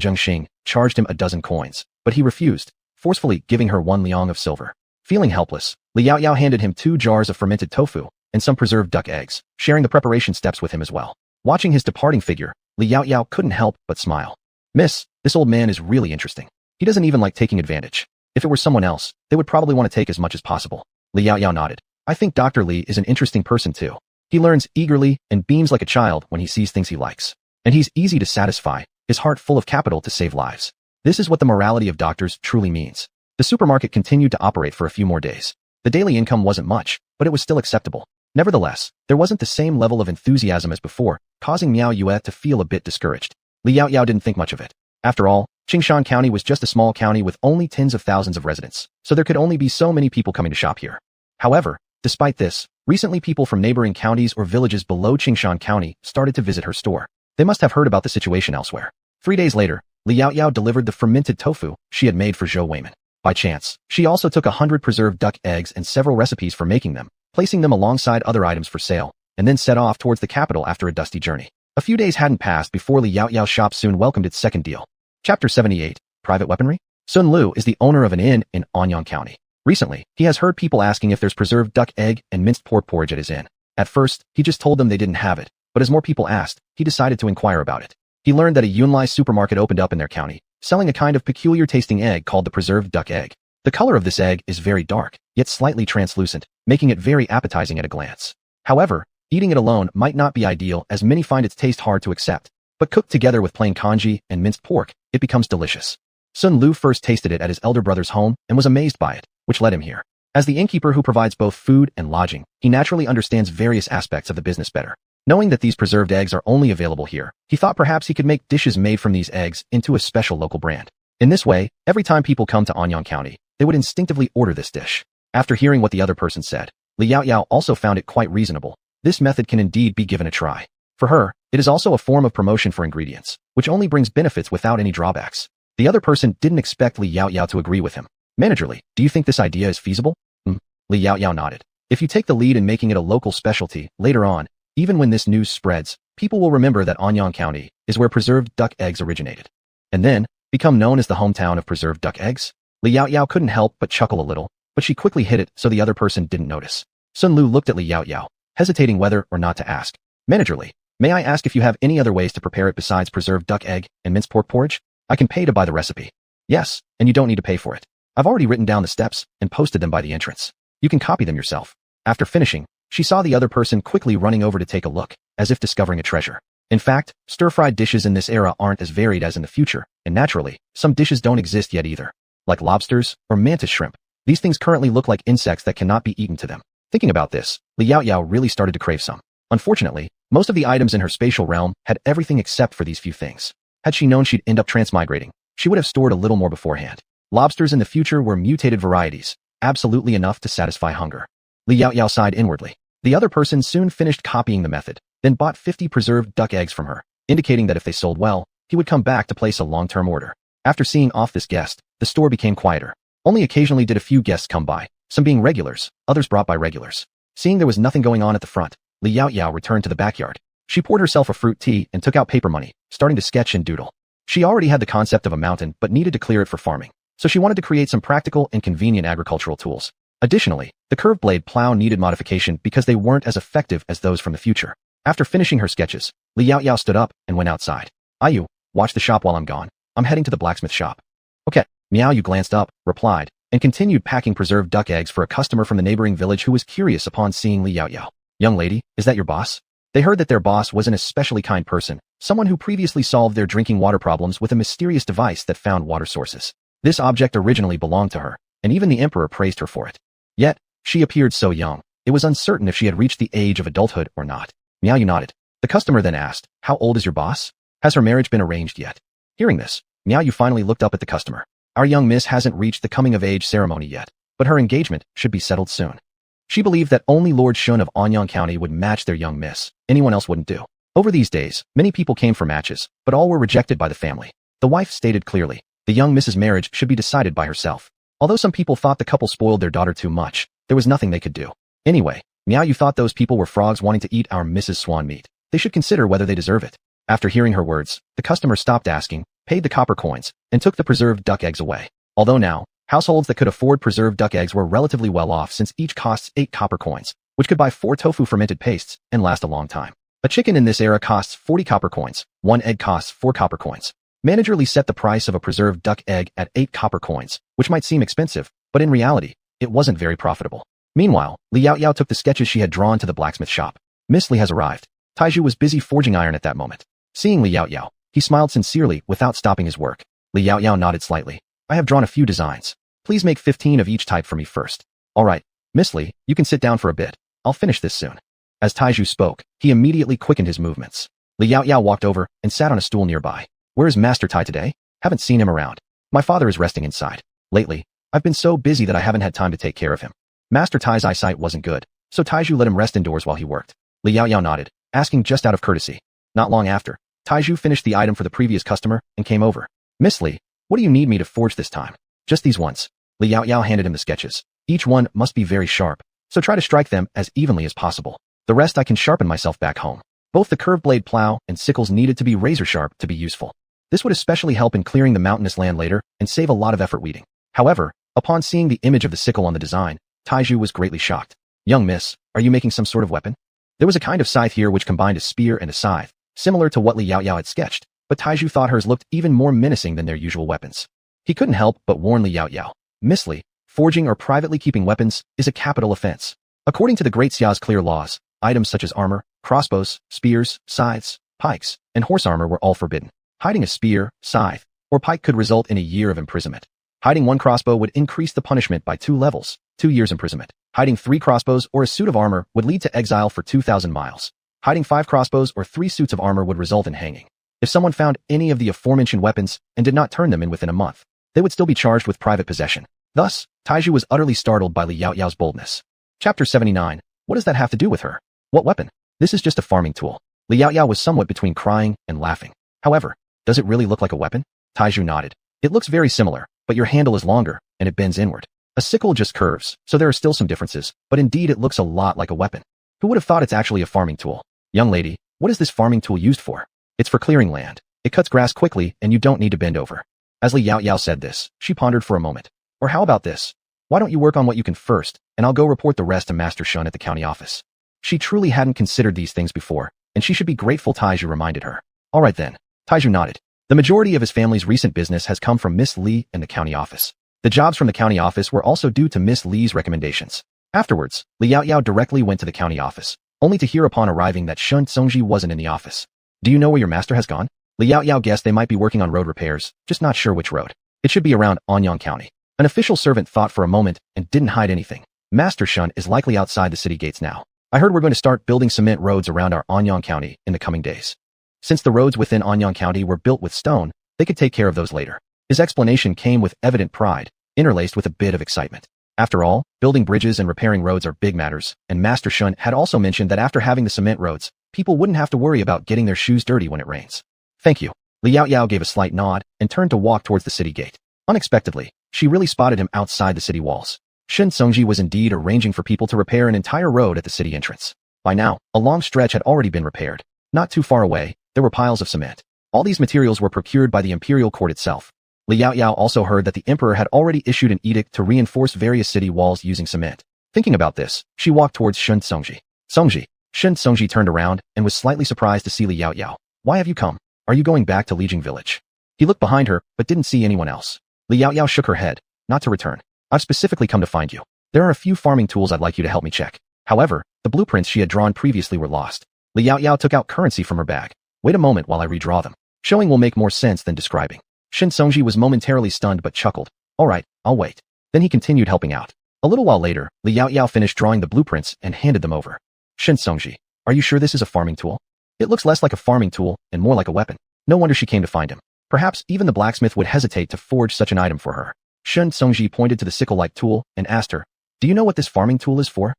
charged him a dozen coins, but he refused, forcefully giving her 1 liang of silver. Feeling helpless, Li Yaoyao handed him 2 jars of fermented tofu and some preserved duck eggs, sharing the preparation steps with him as well. Watching his departing figure, Li Yaoyao couldn't help but smile. Miss, this old man is really interesting. He doesn't even like taking advantage. If it were someone else, they would probably want to take as much as possible. Li Yaoyao nodded. I think Dr. Li is an interesting person too. He learns eagerly and beams like a child when he sees things he likes. And he's easy to satisfy, his heart full of capital to save lives. This is what the morality of doctors truly means. The supermarket continued to operate for a few more days. The daily income wasn't much, but it was still acceptable. Nevertheless, there wasn't the same level of enthusiasm as before, causing Miao Yue to feel a bit discouraged. Li Yaoyao didn't think much of it. After all, Qingshan County was just a small county with only tens of thousands of residents, so there could only be so many people coming to shop here. However, despite this, recently people from neighboring counties or villages below Qingshan County started to visit her store. They must have heard about the situation elsewhere. 3 days later, Li Yaoyao delivered the fermented tofu she had made for Zhou Weiman. By chance, she also took 100 preserved duck eggs and several recipes for making them, placing them alongside other items for sale, and then set off towards the capital after a dusty journey. A few days hadn't passed before Li Yaoyao's shop soon welcomed its second deal. Chapter 78, Private Weaponry? Sun Lu is the owner of an inn in Anyang County. Recently, he has heard people asking if there's preserved duck egg and minced pork porridge at his inn. At first, he just told them they didn't have it, but as more people asked, he decided to inquire about it. He learned that a Yunlai supermarket opened up in their county, selling a kind of peculiar-tasting egg called the preserved duck egg. The color of this egg is very dark, yet slightly translucent, making it very appetizing at a glance. However, eating it alone might not be ideal as many find its taste hard to accept, but cooked together with plain congee and minced pork, it becomes delicious. Sun Lu first tasted it at his elder brother's home and was amazed by it, which led him here. As the innkeeper who provides both food and lodging, he naturally understands various aspects of the business better. Knowing that these preserved eggs are only available here, he thought perhaps he could make dishes made from these eggs into a special local brand. In this way, every time people come to Anyang County, they would instinctively order this dish. After hearing what the other person said, Li Yaoyao also found it quite reasonable. This method can indeed be given a try. For her, it is also a form of promotion for ingredients, which only brings benefits without any drawbacks. The other person didn't expect Li Yaoyao to agree with him. Managerly, do you think this idea is feasible? Li Yaoyao nodded. If you take the lead in making it a local specialty, later on, even when this news spreads, people will remember that Anyang County is where preserved duck eggs originated. And then, become known as the hometown of preserved duck eggs? Li Yaoyao couldn't help but chuckle a little, but she quickly hid it so the other person didn't notice. Sun Lu looked at Li Yaoyao, hesitating whether or not to ask. Managerly, may I ask if you have any other ways to prepare it besides preserved duck egg and minced pork porridge? I can pay to buy the recipe. Yes, and you don't need to pay for it. I've already written down the steps and posted them by the entrance. You can copy them yourself. After finishing, she saw the other person quickly running over to take a look, as if discovering a treasure. In fact, stir-fried dishes in this era aren't as varied as in the future, and naturally, some dishes don't exist yet either. Like lobsters or mantis shrimp. These things currently look like insects that cannot be eaten to them. Thinking about this, Li Yaoyao really started to crave some. Unfortunately, most of the items in her spatial realm had everything except for these few things. Had she known she'd end up transmigrating, she would have stored a little more beforehand. Lobsters in the future were mutated varieties, absolutely enough to satisfy hunger. Li Yaoyao sighed inwardly. The other person soon finished copying the method, then bought 50 preserved duck eggs from her, indicating that if they sold well, he would come back to place a long-term order. After seeing off this guest, the store became quieter. Only occasionally did a few guests come by, some being regulars, others brought by regulars. Seeing there was nothing going on at the front, Li Yaoyao returned to the backyard. She poured herself a fruit tea and took out paper money, starting to sketch and doodle. She already had the concept of a mountain but needed to clear it for farming, so she wanted to create some practical and convenient agricultural tools. Additionally, the curved blade plow needed modification because they weren't as effective as those from the future. After finishing her sketches, Li Yaoyao stood up and went outside. Ayu, watch the shop while I'm gone. I'm heading to the blacksmith shop. Okay. Miao Yu glanced up, replied, and continued packing preserved duck eggs for a customer from the neighboring village who was curious upon seeing Li Yaoyao. Young lady, is that your boss? They heard that their boss was an especially kind person, someone who previously solved their drinking water problems with a mysterious device that found water sources. This object originally belonged to her, and even the emperor praised her for it. Yet, she appeared so young, it was uncertain if she had reached the age of adulthood or not. Miao Yu nodded. The customer then asked, how old is your boss? Has her marriage been arranged yet? Hearing this, Miao Yu finally looked up at the customer. Our young miss hasn't reached the coming-of-age ceremony yet, but her engagement should be settled soon. She believed that only Lord Shun of Anyang County would match their young miss. Anyone else wouldn't do. Over these days, many people came for matches, but all were rejected by the family. The wife stated clearly, the young miss's marriage should be decided by herself. Although some people thought the couple spoiled their daughter too much, there was nothing they could do. Anyway, Miao Yu thought those people were frogs wanting to eat our Mrs. Swan meat. They should consider whether they deserve it. After hearing her words, the customer stopped asking, paid the copper coins, and took the preserved duck eggs away. Although now, Households that could afford preserved duck eggs were relatively well off since each costs 8 copper coins, which could buy 4 tofu fermented pastes and last a long time. A chicken in this era costs 40 copper coins. 1 egg costs 4 copper coins. Manager Lee set the price of a preserved duck egg at 8 copper coins, which might seem expensive, but in reality, it wasn't very profitable. Meanwhile, Li Yaoyao took the sketches she had drawn to the blacksmith shop. Miss Li has arrived. Taiju was busy forging iron at that moment. Seeing Li Yaoyao, he smiled sincerely without stopping his work. Li Yaoyao nodded slightly. I have drawn a few designs. Please make 15 of each type for me first. All right, Miss Li, you can sit down for a bit. I'll finish this soon. As Taiju spoke, he immediately quickened his movements. Li Yaoyao walked over and sat on a stool nearby. Where is Master Tai today? Haven't seen him around. My father is resting inside. Lately, I've been so busy that I haven't had time to take care of him. Master Tai's eyesight wasn't good, so Taiju let him rest indoors while he worked. Li Yaoyao nodded, asking just out of courtesy. Not long after, Taiju finished the item for the previous customer and came over. Miss Li, what do you need me to forge this time? Just these ones. Li Yaoyao handed him the sketches. Each one must be very sharp, so try to strike them as evenly as possible. The rest I can sharpen myself back home. Both the curved blade plow and sickles needed to be razor sharp to be useful. This would especially help in clearing the mountainous land later and save a lot of effort weeding. However, upon seeing the image of the sickle on the design, Taiju was greatly shocked. Young miss, are you making some sort of weapon? There was a kind of scythe here which combined a spear and a scythe, similar to what Li Yaoyao had sketched, but Taiju thought hers looked even more menacing than their usual weapons. He couldn't help but warn Li Yaoyao. Miss Li, forging or privately keeping weapons is a capital offense. According to the Great Xia's clear laws, items such as armor, crossbows, spears, scythes, pikes, and horse armor were all forbidden. Hiding a spear, scythe, or pike could result in a year of imprisonment. Hiding 1 crossbow would increase the punishment by 2 levels, 2 years imprisonment. Hiding 3 crossbows or a suit of armor would lead to exile for 2,000 miles. Hiding 5 crossbows or 3 suits of armor would result in hanging. If someone found any of the aforementioned weapons and did not turn them in within a month, they would still be charged with private possession. Thus, Taiju was utterly startled by Li Yaoyao's boldness. Chapter 79. What does that have to do with her? What weapon? This is just a farming tool. Li Yaoyao was somewhat between crying and laughing. However, does it really look like a weapon? Taiju nodded. It looks very similar, but your handle is longer, and it bends inward. A sickle just curves, so there are still some differences, but indeed it looks a lot like a weapon. Who would have thought it's actually a farming tool? Young lady, what is this farming tool used for? It's for clearing land. It cuts grass quickly, and you don't need to bend over. As Li Yaoyao said this, she pondered for a moment. Or how about this? Why don't you work on what you can first, and I'll go report the rest to Master Shun at the county office. She truly hadn't considered these things before, and she should be grateful, Taiju reminded her. All right then. Taiju nodded. The majority of his family's recent business has come from Miss Li and the county office. The jobs from the county office were also due to Miss Li's recommendations. Afterwards, Li Yaoyao directly went to the county office, only to hear upon arriving that Shun Tsungji wasn't in the office. Do you know where your master has gone? Li Yaoyao guessed they might be working on road repairs, just not sure which road. It should be around Anyang County. An official servant thought for a moment and didn't hide anything. Master Shun is likely outside the city gates now. I heard we're going to start building cement roads around our Anyang County in the coming days. Since the roads within Anyang County were built with stone, they could take care of those later. His explanation came with evident pride, interlaced with a bit of excitement. After all, building bridges and repairing roads are big matters, and Master Shun had also mentioned that after having the cement roads, people wouldn't have to worry about getting their shoes dirty when it rains. Thank you. Li Yaoyao gave a slight nod and turned to walk towards the city gate. Unexpectedly, she really spotted him outside the city walls. Shun Tsungji was indeed arranging for people to repair an entire road at the city entrance. By now, a long stretch had already been repaired. Not too far away, there were piles of cement. All these materials were procured by the imperial court itself. Li Yaoyao also heard that the emperor had already issued an edict to reinforce various city walls using cement. Thinking about this, she walked towards Shun Tsungji. Tsungji. Shun Tsungji turned around and was slightly surprised to see Li Yaoyao. Why have you come? Are you going back to Lijing village? He looked behind her, but didn't see anyone else. Li Yaoyao shook her head. Not to return. I've specifically come to find you. There are a few farming tools I'd like you to help me check. However, the blueprints she had drawn previously were lost. Li Yaoyao took out currency from her bag. Wait a moment while I redraw them. Showing will make more sense than describing. Shun Tsungji was momentarily stunned but chuckled. All right, I'll wait. Then he continued helping out. A little while later, Li Yaoyao finished drawing the blueprints and handed them over. Shun Tsungji, are you sure this is a farming tool? It looks less like a farming tool and more like a weapon. No wonder she came to find him. Perhaps even the blacksmith would hesitate to forge such an item for her. Shun Tsungji pointed to the sickle-like tool and asked her, do you know what this farming tool is for?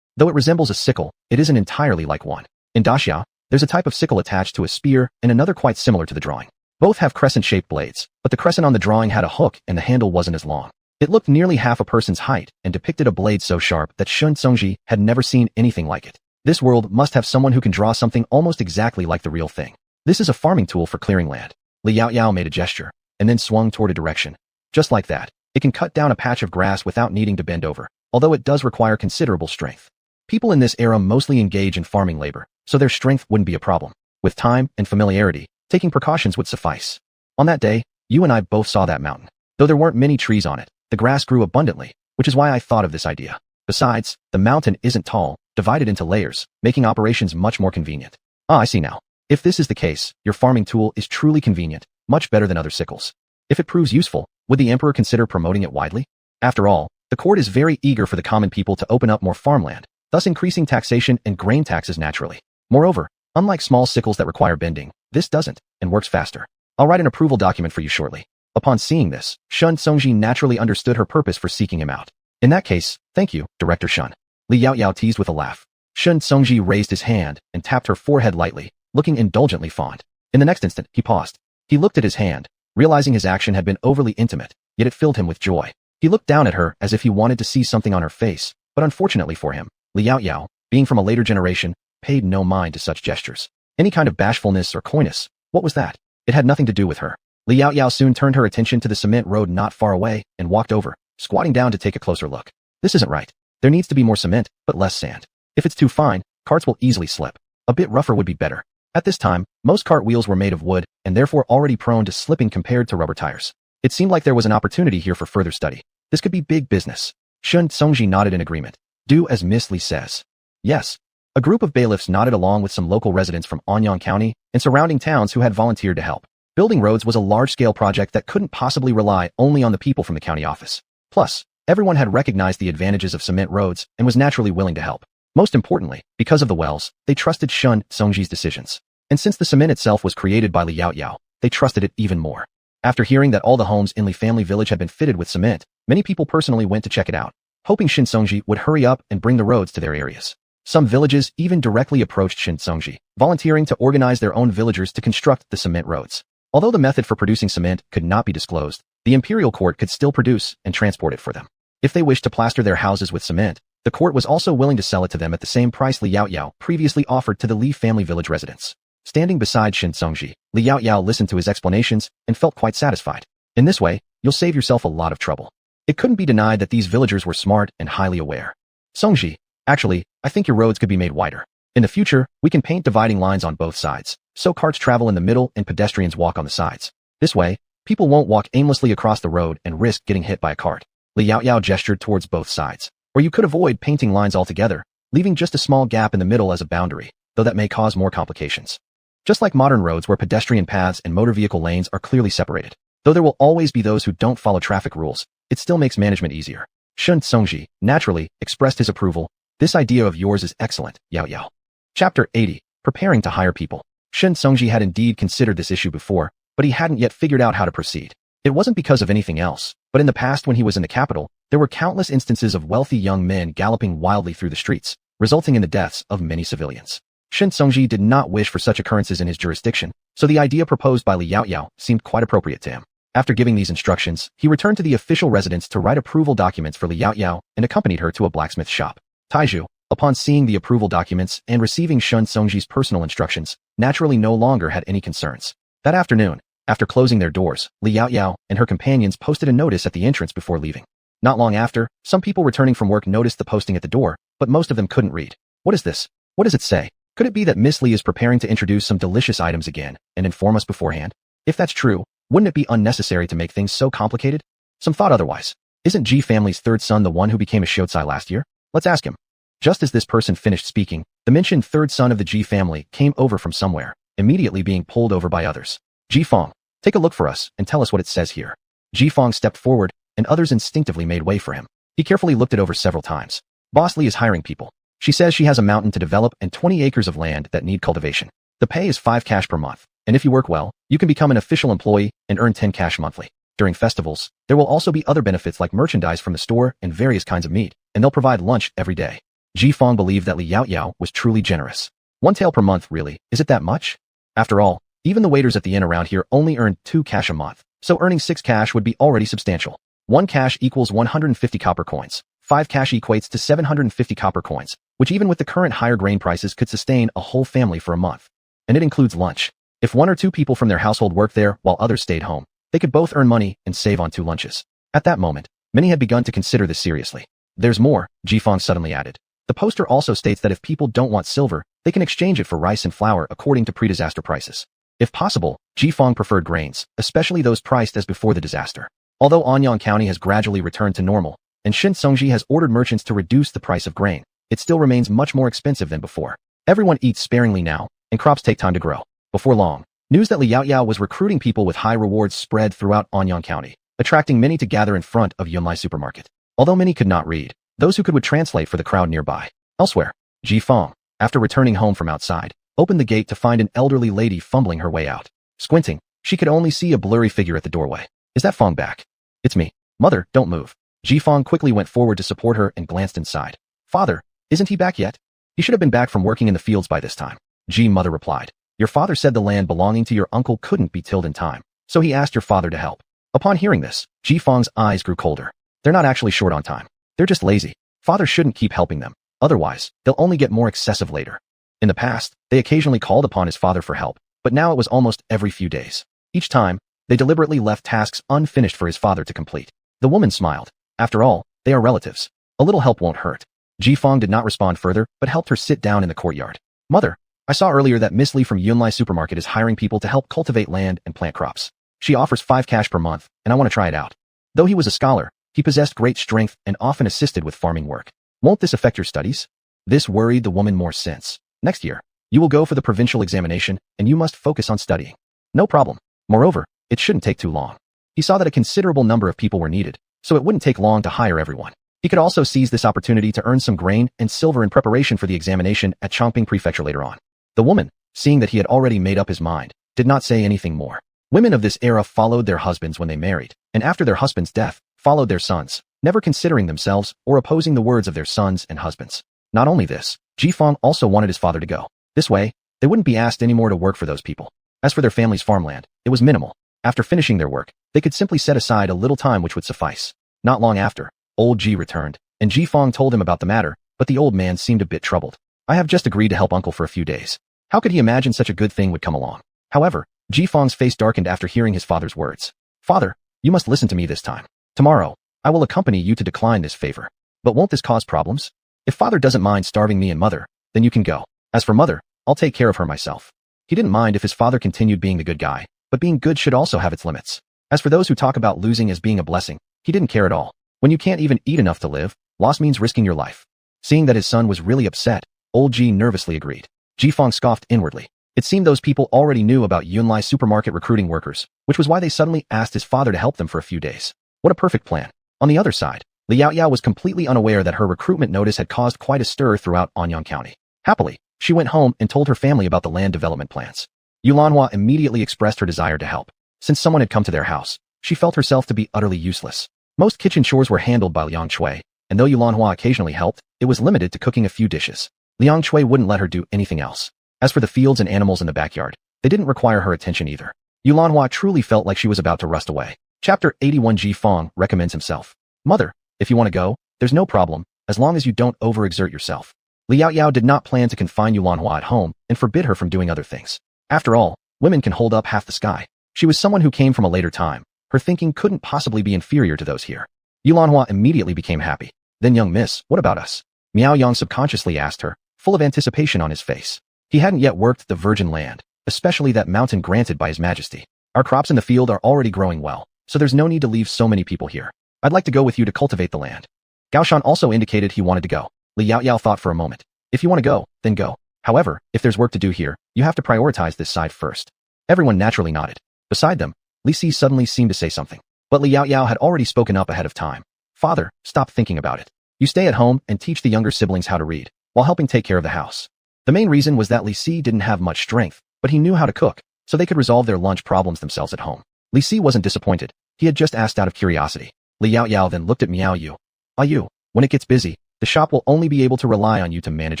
Though it resembles a sickle, it isn't entirely like one. In Daxia, there's a type of sickle attached to a spear and another quite similar to the drawing. Both have crescent-shaped blades, but the crescent on the drawing had a hook and the handle wasn't as long. It looked nearly half a person's height and depicted a blade so sharp that Shun Tsungji had never seen anything like it. This world must have someone who can draw something almost exactly like the real thing. This is a farming tool for clearing land. Li Yaoyao made a gesture, and then swung toward a direction. Just like that, It can cut down a patch of grass without needing to bend over, although it does require considerable strength. People in this era mostly engage in farming labor, so their strength wouldn't be a problem. With time and familiarity, taking precautions would suffice. On that day, you and I both saw that mountain. Though there weren't many trees on it, the grass grew abundantly, which is why I thought of this idea. Besides, the mountain isn't tall, divided into layers, making operations much more convenient. I see now. If this is the case, your farming tool is truly convenient, much better than other sickles. If it proves useful, would the emperor consider promoting it widely? After all, the court is very eager for the common people to open up more farmland, thus increasing taxation and grain taxes naturally. Moreover, unlike small sickles that require bending, this doesn't, and works faster. I'll write an approval document for you shortly. Upon seeing this, Shun Songji naturally understood her purpose for seeking him out. In that case, thank you, Director Shun. Li Yaoyao teased with a laugh. Shun Songji raised his hand and tapped her forehead lightly, looking indulgently fond. In the next instant, he paused. He looked at his hand, realizing his action had been overly intimate, yet it filled him with joy. He looked down at her as if he wanted to see something on her face, but unfortunately for him, Li Yaoyao, being from a later generation, paid no mind to such gestures. Any kind of bashfulness or coyness, what was that? It had nothing to do with her. Li Yaoyao soon turned her attention to the cement road not far away and walked over, squatting down to take a closer look. This isn't right. There needs to be more cement, but less sand. If it's too fine, carts will easily slip. A bit rougher would be better. At this time, most cart wheels were made of wood and therefore already prone to slipping compared to rubber tires. It seemed like there was an opportunity here for further study. This could be big business. Shun Songji nodded in agreement. Do as Miss Li says. Yes. A group of bailiffs nodded along with some local residents from Anyang County and surrounding towns who had volunteered to help. Building roads was a large-scale project that couldn't possibly rely only on the people from the county office. Plus, everyone had recognized the advantages of cement roads and was naturally willing to help. Most importantly, because of the wells, they trusted Shun Songji's decisions. And since the cement itself was created by Li Yaoyao, they trusted it even more. After hearing that all the homes in Li family village had been fitted with cement, many people personally went to check it out, hoping Shin Songji would hurry up and bring the roads to their areas. Some villages even directly approached Shin Songji, volunteering to organize their own villagers to construct the cement roads. Although the method for producing cement could not be disclosed, the imperial court could still produce and transport it for them. If they wished to plaster their houses with cement, the court was also willing to sell it to them at the same price Li Yaoyao previously offered to the Li family village residents. Standing beside Shin Songji, Li Yaoyao listened to his explanations and felt quite satisfied. In this way, you'll save yourself a lot of trouble. It couldn't be denied that these villagers were smart and highly aware. Songji, actually, I think your roads could be made wider. In the future, we can paint dividing lines on both sides, so carts travel in the middle and pedestrians walk on the sides. This way, people won't walk aimlessly across the road and risk getting hit by a cart. Li Yaoyao gestured towards both sides. Or you could avoid painting lines altogether, leaving just a small gap in the middle as a boundary, though that may cause more complications. Just like modern roads where pedestrian paths and motor vehicle lanes are clearly separated. Though there will always be those who don't follow traffic rules, it still makes management easier. Shun Songji, naturally, expressed his approval. This idea of yours is excellent, Yaoyao. Chapter 80. Preparing to hire people. Shun Songji had indeed considered this issue before, but he hadn't yet figured out how to proceed. It wasn't because of anything else, but in the past when he was in the capital, there were countless instances of wealthy young men galloping wildly through the streets, resulting in the deaths of many civilians. Shin Songji did not wish for such occurrences in his jurisdiction, so the idea proposed by Li Yaoyao seemed quite appropriate to him. After giving these instructions, he returned to the official residence to write approval documents for Li Yaoyao and accompanied her to a blacksmith shop. Taiju, upon seeing the approval documents and receiving Shun Songji's personal instructions, naturally no longer had any concerns. That afternoon, after closing their doors, Li Yaoyao and her companions posted a notice at the entrance before leaving. Not long after, some people returning from work noticed the posting at the door, but most of them couldn't read. What is this? What does it say? Could it be that Miss Li is preparing to introduce some delicious items again and inform us beforehand? If that's true, wouldn't it be unnecessary to make things so complicated? Some thought otherwise. Isn't Ji family's third son the one who became a Shotsai last year? Let's ask him. Just as this person finished speaking, the mentioned third son of the Ji family came over from somewhere, immediately being pulled over by others. Ji Fong, take a look for us and tell us what it says here. Ji Fong stepped forward, and others instinctively made way for him. He carefully looked it over several times. Boss Li is hiring people. She says she has a mountain to develop and 20 acres of land that need cultivation. The pay is 5 cash per month, and if you work well, you can become an official employee and earn 10 cash monthly. During festivals, there will also be other benefits like merchandise from the store and various kinds of meat, and they'll provide lunch every day. Ji Fong believed that Li Yaoyao was truly generous. 1 tael per month, really? Is it that much? After all, even the waiters at the inn around here only earn 2 cash a month, so earning 6 cash would be already substantial. 1 cash equals 150 copper coins. 5 cash equates to 750 copper coins, which even with the current higher grain prices could sustain a whole family for a month. And it includes lunch. If 1 or 2 people from their household worked there while others stayed home, they could both earn money and save on 2 lunches. At that moment, many had begun to consider this seriously. There's more, Jifeng suddenly added. The poster also states that if people don't want silver, they can exchange it for rice and flour according to pre-disaster prices. If possible, Jifeng preferred grains, especially those priced as before the disaster. Although Anyang County has gradually returned to normal, and Shin Songji has ordered merchants to reduce the price of grain, it still remains much more expensive than before. Everyone eats sparingly now, and crops take time to grow. Before long, news that Liao Yao was recruiting people with high rewards spread throughout Anyang County, attracting many to gather in front of Yunlai supermarket. Although many could not read, those who could would translate for the crowd nearby. Elsewhere, Jifeng, after returning home from outside, opened the gate to find an elderly lady fumbling her way out. Squinting, she could only see a blurry figure at the doorway. Is that Feng back? It's me. Mother, don't move. Jifeng quickly went forward to support her and glanced inside. Father, isn't he back yet? He should have been back from working in the fields by this time. Mother replied. Your father said the land belonging to your uncle couldn't be tilled in time, so he asked your father to help. Upon hearing this, Jifeng's eyes grew colder. They're not actually short on time. They're just lazy. Father shouldn't keep helping them. Otherwise, they'll only get more excessive later. In the past, they occasionally called upon his father for help, but now it was almost every few days. Each time, they deliberately left tasks unfinished for his father to complete. The woman smiled. After all, they are relatives. A little help won't hurt. Jifeng did not respond further, but helped her sit down in the courtyard. Mother, I saw earlier that Miss Lee from Yunlai Supermarket is hiring people to help cultivate land and plant crops. She offers 5 cash per month, and I want to try it out. Though he was a scholar, he possessed great strength and often assisted with farming work. Won't this affect your studies? This worried the woman more since. Next year, you will go for the provincial examination, and you must focus on studying. No problem. Moreover, it shouldn't take too long. He saw that a considerable number of people were needed, so it wouldn't take long to hire everyone. He could also seize this opportunity to earn some grain and silver in preparation for the examination at Chongping Prefecture later on. The woman, seeing that he had already made up his mind, did not say anything more. Women of this era followed their husbands when they married, and after their husband's death, followed their sons, never considering themselves or opposing the words of their sons and husbands. Not only this, Jifeng also wanted his father to go. This way, they wouldn't be asked anymore to work for those people. As for their family's farmland, it was minimal. After finishing their work, they could simply set aside a little time which would suffice. Not long after, old Ji returned, and Jifeng told him about the matter, but the old man seemed a bit troubled. I have just agreed to help uncle for a few days. How could he imagine such a good thing would come along? However, Jifeng's face darkened after hearing his father's words. Father, you must listen to me this time. Tomorrow, I will accompany you to decline this favor. But won't this cause problems? If father doesn't mind starving me and mother, then you can go. As for mother, I'll take care of her myself. He didn't mind if his father continued being the good guy, but being good should also have its limits. As for those who talk about losing as being a blessing, he didn't care at all. When you can't even eat enough to live, loss means risking your life. Seeing that his son was really upset, old Ji nervously agreed. Jifeng scoffed inwardly. It seemed those people already knew about Yunlai Supermarket recruiting workers, which was why they suddenly asked his father to help them for a few days. What a perfect plan. On the other side, Liao Yao was completely unaware that her recruitment notice had caused quite a stir throughout Anyang County. Happily, she went home and told her family about the land development plans. Yulanhua immediately expressed her desire to help. Since someone had come to their house, she felt herself to be utterly useless. Most kitchen chores were handled by Liang Chui, and though Yulanhua occasionally helped, it was limited to cooking a few dishes. Liang Chui wouldn't let her do anything else. As for the fields and animals in the backyard, they didn't require her attention either. Yulanhua truly felt like she was about to rust away. Chapter 81 Jifeng recommends himself. Mother, if you want to go, there's no problem, as long as you don't overexert yourself. Liao Yao did not plan to confine Yulanhua at home and forbid her from doing other things. After all, women can hold up half the sky. She was someone who came from a later time. Her thinking couldn't possibly be inferior to those here. Yulanhua immediately became happy. Then young miss, what about us? Miao Yang subconsciously asked her, full of anticipation on his face. He hadn't yet worked the virgin land, especially that mountain granted by His Majesty. Our crops in the field are already growing well, so there's no need to leave so many people here. I'd like to go with you to cultivate the land. Gaoshan also indicated he wanted to go. Liao Yao thought for a moment. If you want to go, then go. However, if there's work to do here, you have to prioritize this side first. Everyone naturally nodded. Beside them, Li Si suddenly seemed to say something. But Liao Yao had already spoken up ahead of time. Father, stop thinking about it. You stay at home and teach the younger siblings how to read, while helping take care of the house. The main reason was that Li Si didn't have much strength, but he knew how to cook, so they could resolve their lunch problems themselves at home. Li Si wasn't disappointed. He had just asked out of curiosity. Liao Yao then looked at Miao Yu. Ah Yu, when it gets busy, the shop will only be able to rely on you to manage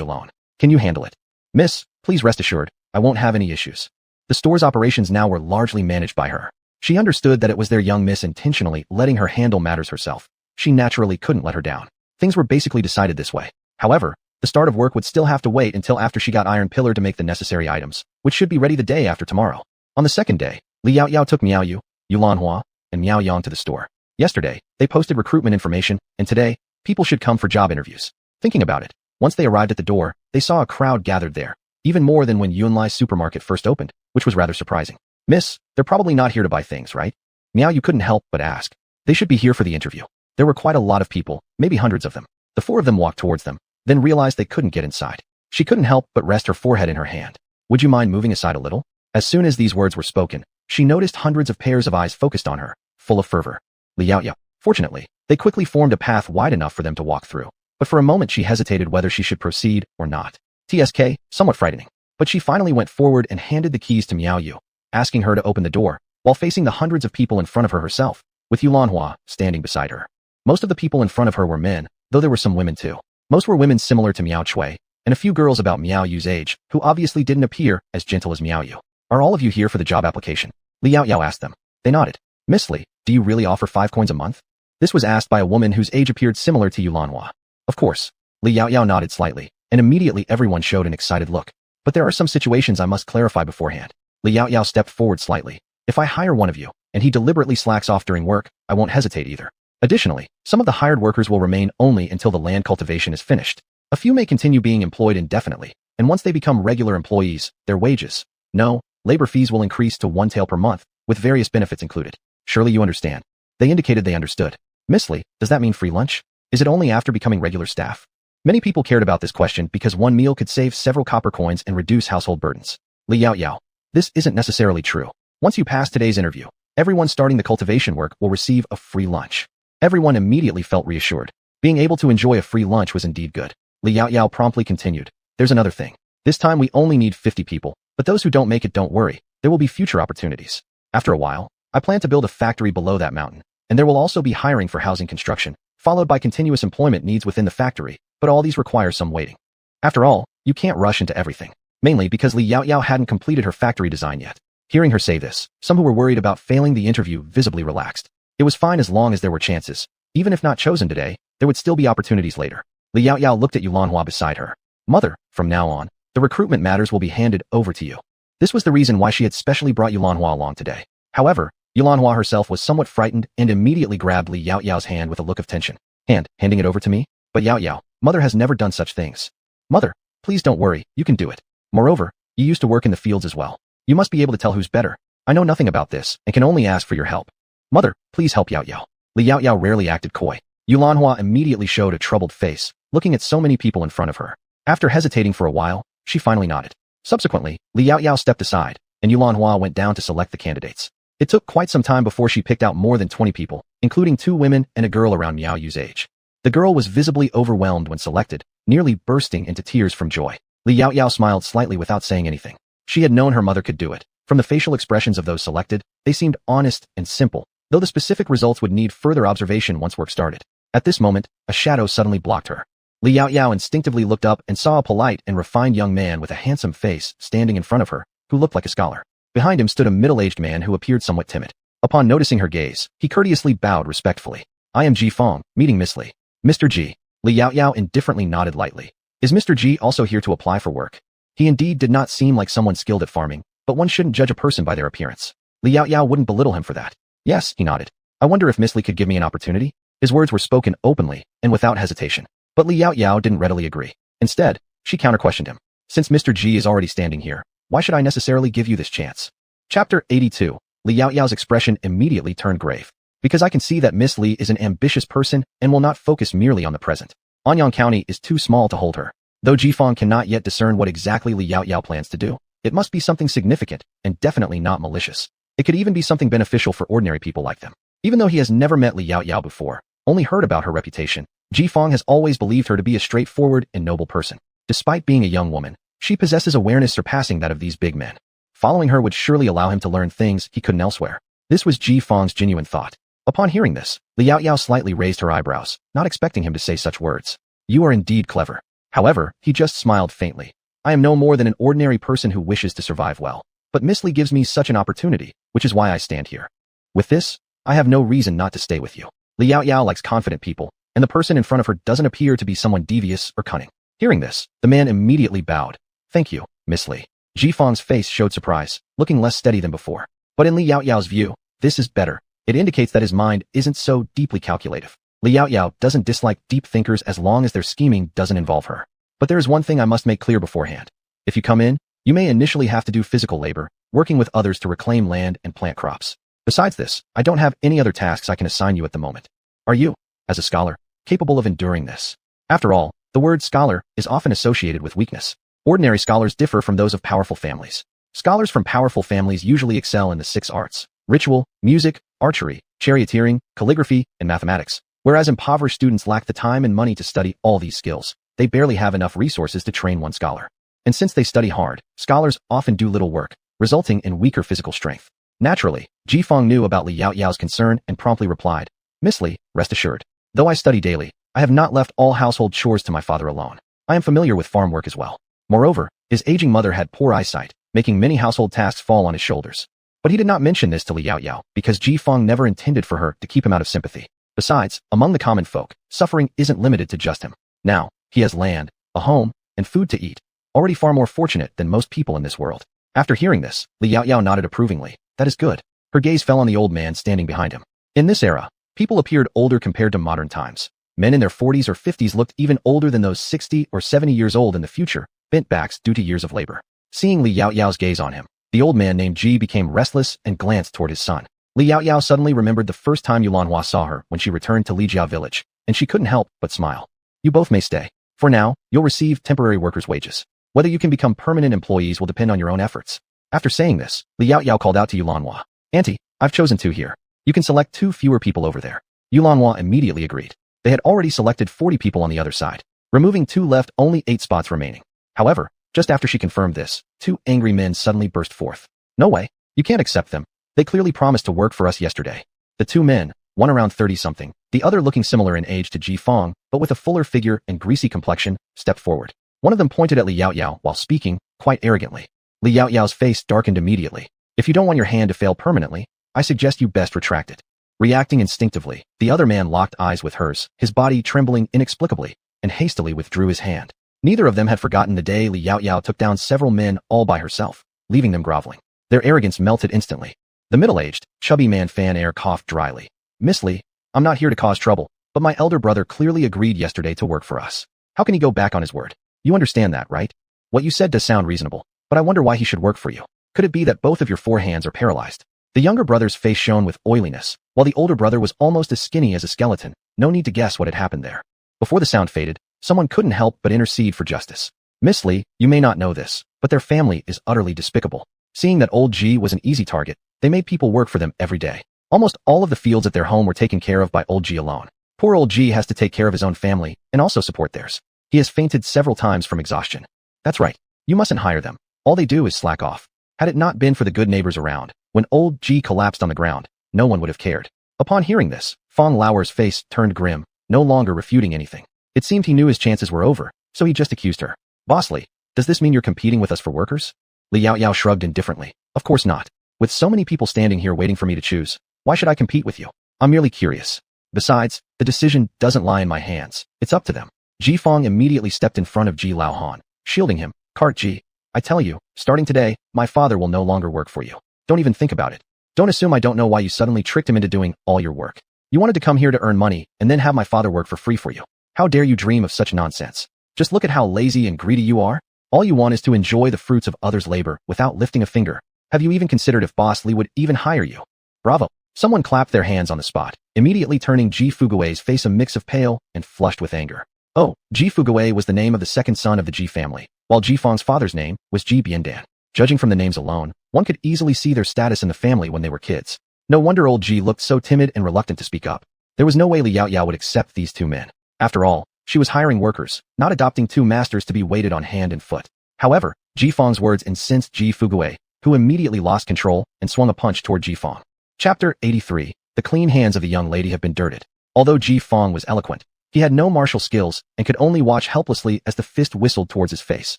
alone. Can you handle it? Miss, please rest assured, I won't have any issues. The store's operations now were largely managed by her. She understood that it was their young miss intentionally letting her handle matters herself. She naturally couldn't let her down. Things were basically decided this way. However, the start of work would still have to wait until after she got Iron Pillar to make the necessary items, which should be ready the day after tomorrow. On the second day, Liao Yao took Miao Yu, Yulanhua, and Miao Yang to the store. Yesterday, they posted recruitment information, and today, people should come for job interviews. Thinking about it, once they arrived at the door, they saw a crowd gathered there, even more than when Yunlai's supermarket first opened, which was rather surprising. Miss, they're probably not here to buy things, right? Miao Yu couldn't help but ask. They should be here for the interview. There were quite a lot of people, maybe hundreds of them. The four of them walked towards them, then realized they couldn't get inside. She couldn't help but rest her forehead in her hand. Would you mind moving aside a little? As soon as these words were spoken, she noticed hundreds of pairs of eyes focused on her, full of fervor. Liao Yao. Fortunately, they quickly formed a path wide enough for them to walk through. But for a moment she hesitated whether she should proceed or not. TSK, somewhat frightening. But she finally went forward and handed the keys to Miao Yu, asking her to open the door, while facing the hundreds of people in front of her herself, with Yulanhua standing beside her. Most of the people in front of her were men, though there were some women too. Most were women similar to Miao Chui, and a few girls about Miao Yu's age, who obviously didn't appear as gentle as Miao Yu. Are all of you here for the job application? Liao Yao asked them. They nodded. Miss Li, do you really offer 5 coins a month? This was asked by a woman whose age appeared similar to Yulanhua. Of course. Liao Yao nodded slightly, and immediately everyone showed an excited look. But there are some situations I must clarify beforehand. Liao Yao stepped forward slightly. If I hire one of you, and he deliberately slacks off during work, I won't hesitate either. Additionally, some of the hired workers will remain only until the land cultivation is finished. A few may continue being employed indefinitely, and once they become regular employees, their wages, no, labor fees will increase to 1 tael per month, with various benefits included. Surely you understand. They indicated they understood. Miss Li, does that mean free lunch? Is it only after becoming regular staff? Many people cared about this question because one meal could save several copper coins and reduce household burdens. Liao Yao. This isn't necessarily true. Once you pass today's interview, everyone starting the cultivation work will receive a free lunch. Everyone immediately felt reassured. Being able to enjoy a free lunch was indeed good. Liao Yao promptly continued. There's another thing. This time we only need 50 people, but those who don't make it don't worry. There will be future opportunities. After a while, I plan to build a factory below that mountain, and there will also be hiring for housing construction, followed by continuous employment needs within the factory, but all these require some waiting. After all, you can't rush into everything, mainly because Liao Yao hadn't completed her factory design yet. Hearing her say this, some who were worried about failing the interview visibly relaxed. It was fine as long as there were chances. Even if not chosen today, there would still be opportunities later. Liao Yao looked at Yulanhua beside her. Mother, from now on, the recruitment matters will be handed over to you. This was the reason why she had specially brought Yulanhua along today. However, Yulanhua herself was somewhat frightened and immediately grabbed Liao Yao's hand with a look of tension. Handing it over to me? But Yao, Mother has never done such things. Mother, please don't worry, you can do it. Moreover, you used to work in the fields as well. You must be able to tell who's better. I know nothing about this and can only ask for your help. Mother, please help Yao. Liao rarely acted coy. Yulanhua immediately showed a troubled face, looking at so many people in front of her. After hesitating for a while, she finally nodded. Subsequently, Liao stepped aside, and Yulanhua went down to select the candidates. It took quite some time before she picked out more than 20 people, including 2 women and a girl around Miao Yu's age. The girl was visibly overwhelmed when selected, nearly bursting into tears from joy. Liao smiled slightly without saying anything. She had known her mother could do it. From the facial expressions of those selected, they seemed honest and simple, though the specific results would need further observation once work started. At this moment, a shadow suddenly blocked her. Liao instinctively looked up and saw a polite and refined young man with a handsome face standing in front of her, who looked like a scholar. Behind him stood a middle-aged man who appeared somewhat timid. Upon noticing her gaze, he courteously bowed respectfully. I am Ji Fong, meeting Miss Li. Mr. Ji. Liao indifferently nodded lightly. Is Mr. Ji also here to apply for work? He indeed did not seem like someone skilled at farming, but one shouldn't judge a person by their appearance. Liao wouldn't belittle him for that. Yes, he nodded. I wonder if Miss Li could give me an opportunity? His words were spoken openly and without hesitation. But Liao didn't readily agree. Instead, she counter-questioned him. Since Mr. Ji is already standing here, why should I necessarily give you this chance? Chapter 82. Liao's expression immediately turned grave. Because I can see that Miss Li is an ambitious person and will not focus merely on the present. Anyang County is too small to hold her. Though Jifeng cannot yet discern what exactly Liao plans to do, it must be something significant and definitely not malicious. It could even be something beneficial for ordinary people like them. Even though he has never met Liao before, only heard about her reputation, Jifeng has always believed her to be a straightforward and noble person. Despite being a young woman, she possesses awareness surpassing that of these big men. Following her would surely allow him to learn things he couldn't elsewhere. This was Jifeng's genuine thought. Upon hearing this, Liao slightly raised her eyebrows, not expecting him to say such words. You are indeed clever. However, he just smiled faintly. I am no more than an ordinary person who wishes to survive well. But Miss Li gives me such an opportunity, which is why I stand here. With this, I have no reason not to stay with you. Liao likes confident people, and the person in front of her doesn't appear to be someone devious or cunning. Hearing this, the man immediately bowed. Thank you, Miss Li. Jifeng's face showed surprise, looking less steady than before. But in Liao's view, this is better. It indicates that his mind isn't so deeply calculative. Li Yaoyao doesn't dislike deep thinkers as long as their scheming doesn't involve her. But there is one thing I must make clear beforehand. If you come in, you may initially have to do physical labor, working with others to reclaim land and plant crops. Besides this, I don't have any other tasks I can assign you at the moment. Are you, as a scholar, capable of enduring this? After all, the word scholar is often associated with weakness. Ordinary scholars differ from those of powerful families. Scholars from powerful families usually excel in the 6 arts: ritual, music, archery, charioteering, calligraphy, and mathematics. Whereas impoverished students lack the time and money to study all these skills, they barely have enough resources to train one scholar. And since they study hard, scholars often do little work, resulting in weaker physical strength. Naturally, Ji Fong knew about Li Yaoyao's concern and promptly replied, "Miss Li, rest assured. Though I study daily, I have not left all household chores to my father alone. I am familiar with farm work as well." Moreover, his aging mother had poor eyesight, making many household tasks fall on his shoulders. But he did not mention this to Li Yaoyao because Ji Fong never intended for her to keep him out of sympathy. Besides, among the common folk, suffering isn't limited to just him. Now, he has land, a home, and food to eat, already far more fortunate than most people in this world. After hearing this, Li Yaoyao nodded approvingly. That is good. Her gaze fell on the old man standing behind him. In this era, people appeared older compared to modern times. Men in their 40s or 50s looked even older than those 60 or 70 years old in the future, bent backs due to years of labor. Seeing Li Yaoyao's gaze on him, the old man named Ji became restless and glanced toward his son. Li Yaoyao suddenly remembered the first time Yulanhua saw her when she returned to Lijia village, and she couldn't help but smile. You both may stay. For now, you'll receive temporary workers' wages. Whether you can become permanent employees will depend on your own efforts. After saying this, Li Yaoyao called out to Yulanhua. Auntie, I've chosen 2 here. You can select 2 fewer people over there. Yulanhua immediately agreed. They had already selected 40 people on the other side. Removing 2 left only 8 spots remaining. However, just after she confirmed this, 2 angry men suddenly burst forth. No way. You can't accept them. They clearly promised to work for us yesterday. The 2 men, one around 30-something, the other looking similar in age to Ji Fong, but with a fuller figure and greasy complexion, stepped forward. One of them pointed at Li Yaoyao while speaking, quite arrogantly. Li Yaoyao's face darkened immediately. If you don't want your hand to fail permanently, I suggest you best retract it. Reacting instinctively, the other man locked eyes with hers, his body trembling inexplicably, and hastily withdrew his hand. Neither of them had forgotten the day Li Yaoyao took down several men all by herself, leaving them groveling. Their arrogance melted instantly. The middle-aged, chubby man Fan Air coughed dryly. Miss Li, I'm not here to cause trouble, but my elder brother clearly agreed yesterday to work for us. How can he go back on his word? You understand that, right? What you said does sound reasonable, but I wonder why he should work for you. Could it be that both of your 4 hands are paralyzed? The younger brother's face shone with oiliness, while the older brother was almost as skinny as a skeleton. No need to guess what had happened there. Before the sound faded, someone couldn't help but intercede for justice. Miss Li, you may not know this, but their family is utterly despicable. Seeing that old Ji was an easy target, they made people work for them every day. Almost all of the fields at their home were taken care of by old Ji alone. Poor old Ji has to take care of his own family and also support theirs. He has fainted several times from exhaustion. That's right. You mustn't hire them. All they do is slack off. Had it not been for the good neighbors around, when old Ji collapsed on the ground, no one would have cared. Upon hearing this, Fong Lauer's face turned grim, no longer refuting anything. It seemed he knew his chances were over, so he just accused her. Boss Li, does this mean you're competing with us for workers? Li Yaoyao shrugged indifferently. Of course not. With so many people standing here waiting for me to choose, why should I compete with you? I'm merely curious. Besides, the decision doesn't lie in my hands. It's up to them. Ji Fong immediately stepped in front of Ji Laohan, shielding him. Cart Ji, I tell you, starting today, my father will no longer work for you. Don't even think about it. Don't assume I don't know why you suddenly tricked him into doing all your work. You wanted to come here to earn money and then have my father work for free for you. How dare you dream of such nonsense? Just look at how lazy and greedy you are. All you want is to enjoy the fruits of others' labor without lifting a finger. Have you even considered if Boss Li would even hire you? Bravo. Someone clapped their hands on the spot, immediately turning Ji Fugue's face a mix of pale and flushed with anger. Oh, Ji Fugue was the name of the second son of the Ji family, while Ji Fong's father's name was Ji Biandan. Judging from the names alone, one could easily see their status in the family when they were kids. No wonder old Ji looked so timid and reluctant to speak up. There was no way Li Yaoyao would accept these 2 men. After all, she was hiring workers, not adopting 2 masters to be waited on hand and foot. However, Ji Fong's words incensed Ji Fugue, who immediately lost control and swung a punch toward Ji Fong. Chapter 83. The clean hands of the young lady have been dirted. Although Ji Fong was eloquent, he had no martial skills and could only watch helplessly as the fist whistled towards his face,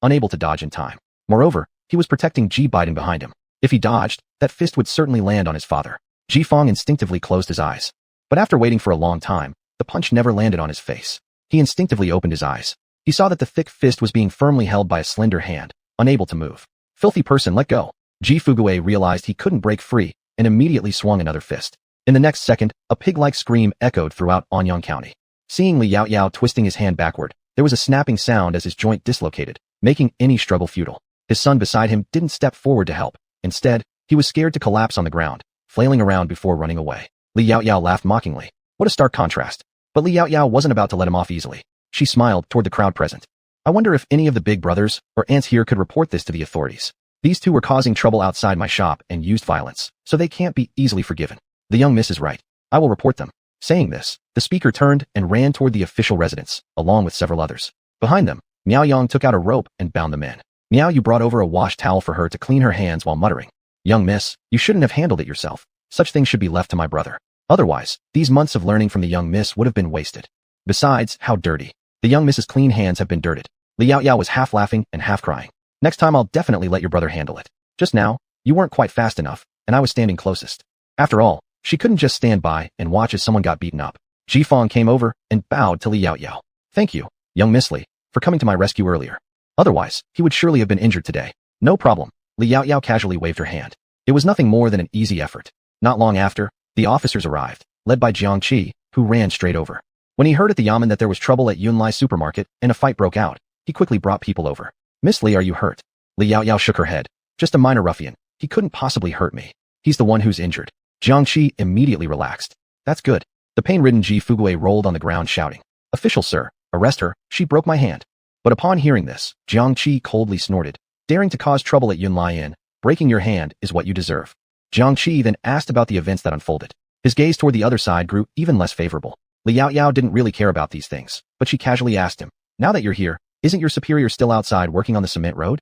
unable to dodge in time. Moreover, he was protecting Ji Biden behind him. If he dodged, that fist would certainly land on his father. Ji Fong instinctively closed his eyes. But after waiting for a long time, the punch never landed on his face. He instinctively opened his eyes. He saw that the thick fist was being firmly held by a slender hand, unable to move. Filthy person, let go. Ji Fugue realized he couldn't break free and immediately swung another fist. In the next second, a pig-like scream echoed throughout Anyang County. Seeing Li Yaoyao twisting his hand backward, there was a snapping sound as his joint dislocated, making any struggle futile. His son beside him didn't step forward to help. Instead, he was scared to collapse on the ground, flailing around before running away. Li Yaoyao laughed mockingly. What a stark contrast. But Li Yaoyao wasn't about to let him off easily. She smiled toward the crowd present. I wonder if any of the big brothers or aunts here could report this to the authorities. These two were causing trouble outside my shop and used violence, so they can't be easily forgiven. The young miss is right. I will report them. Saying this, the speaker turned and ran toward the official residence, along with several others. Behind them, Miao Yang took out a rope and bound them in. Miao Yu brought over a wash towel for her to clean her hands while muttering, Young miss, you shouldn't have handled it yourself. Such things should be left to my brother. Otherwise, these months of learning from the young miss would have been wasted. Besides, how dirty. The young miss's clean hands have been dirted. Li Yaoyao was half laughing and half crying. Next time I'll definitely let your brother handle it. Just now, you weren't quite fast enough, and I was standing closest. After all, she couldn't just stand by and watch as someone got beaten up. Ji Fong came over and bowed to Li Yaoyao. Thank you, young Miss Li, for coming to my rescue earlier. Otherwise, he would surely have been injured today. No problem. Li Yaoyao casually waved her hand. It was nothing more than an easy effort. Not long after, the officers arrived, led by Jiang Qi, who ran straight over. When he heard at the yamen that there was trouble at Yunlai supermarket and a fight broke out, he quickly brought people over. Miss Li, are you hurt? Li Yaoyao shook her head. Just a minor ruffian. He couldn't possibly hurt me. He's the one who's injured. Jiang Qi immediately relaxed. That's good. The pain-ridden Ji Fugui rolled on the ground shouting, Official sir, arrest her, she broke my hand. But upon hearing this, Jiang Qi coldly snorted. Daring to cause trouble at Yunlai Inn, breaking your hand is what you deserve. Jiang Qi then asked about the events that unfolded. His gaze toward the other side grew even less favorable. Li Yaoyao didn't really care about these things, but she casually asked him, Now that you're here, isn't your superior still outside working on the cement road?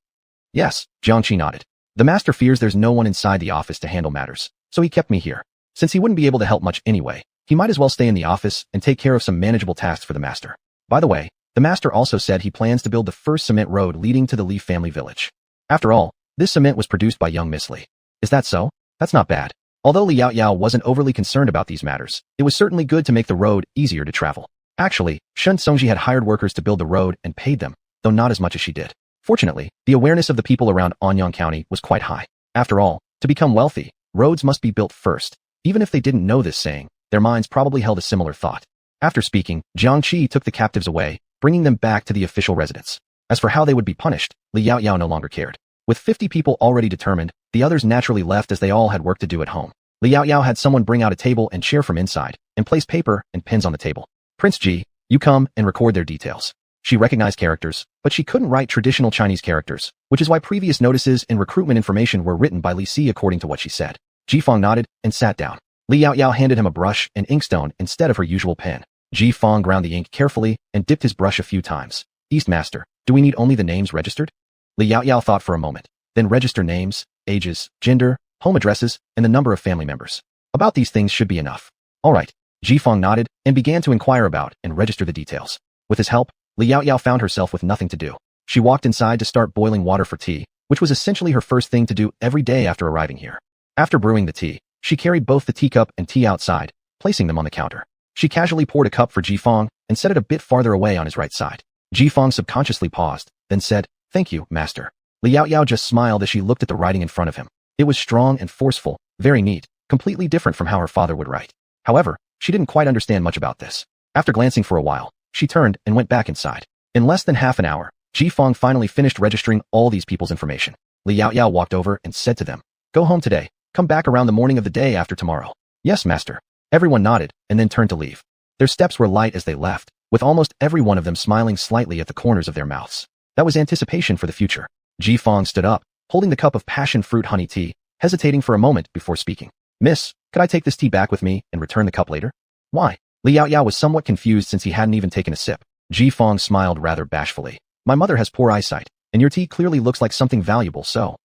Yes, Jiang Qi nodded. The master fears there's no one inside the office to handle matters, so he kept me here. Since he wouldn't be able to help much anyway, he might as well stay in the office and take care of some manageable tasks for the master. By the way, the master also said he plans to build the first cement road leading to the Li family village. After all, this cement was produced by young Miss Li. Is that so? That's not bad. Although Li Yaoyao wasn't overly concerned about these matters, it was certainly good to make the road easier to travel. Actually, Shen Songji had hired workers to build the road and paid them, though not as much as she did. Fortunately, the awareness of the people around Anyang County was quite high. After all, to become wealthy, roads must be built first. Even if they didn't know this saying, their minds probably held a similar thought. After speaking, Jiang Qi took the captives away, bringing them back to the official residence. As for how they would be punished, Li Yaoyao no longer cared. With 50 people already determined, the others naturally left as they all had work to do at home. Li Yaoyao had someone bring out a table and chair from inside, and place paper and pens on the table. Prince Ji, you come and record their details. She recognized characters, but she couldn't write traditional Chinese characters, which is why previous notices and recruitment information were written by Li Si according to what she said. Ji Fong nodded and sat down. Li Yaoyao handed him a brush and inkstone instead of her usual pen. Ji Fong ground the ink carefully and dipped his brush a few times. Eastmaster, do we need only the names registered? Li Yaoyao thought for a moment. Then register names, ages, gender, home addresses, and the number of family members. About these things should be enough. All right. Ji Fong nodded and began to inquire about and register the details. With his help, Li Yaoyao found herself with nothing to do. She walked inside to start boiling water for tea, which was essentially her first thing to do every day after arriving here. After brewing the tea, she carried both the teacup and tea outside, placing them on the counter. She casually poured a cup for Ji Fong and set it a bit farther away on his right side. Ji Fong subconsciously paused, then said, Thank you, master. Li Yaoyao just smiled as she looked at the writing in front of him. It was strong and forceful, very neat, completely different from how her father would write. However, she didn't quite understand much about this. After glancing for a while, she turned and went back inside. In less than half an hour, Ji Fong finally finished registering all these people's information. Li Yaoyao walked over and said to them, Go home today. Come back around the morning of the day after tomorrow. Yes, master. Everyone nodded and then turned to leave. Their steps were light as they left, with almost every one of them smiling slightly at the corners of their mouths. That was anticipation for the future. Ji Fong stood up, holding the cup of passion fruit honey tea, hesitating for a moment before speaking. Miss, could I take this tea back with me and return the cup later? Why? Li Yaoyao was somewhat confused since he hadn't even taken a sip. Ji Fong smiled rather bashfully. My mother has poor eyesight, and your tea clearly looks like something valuable, so.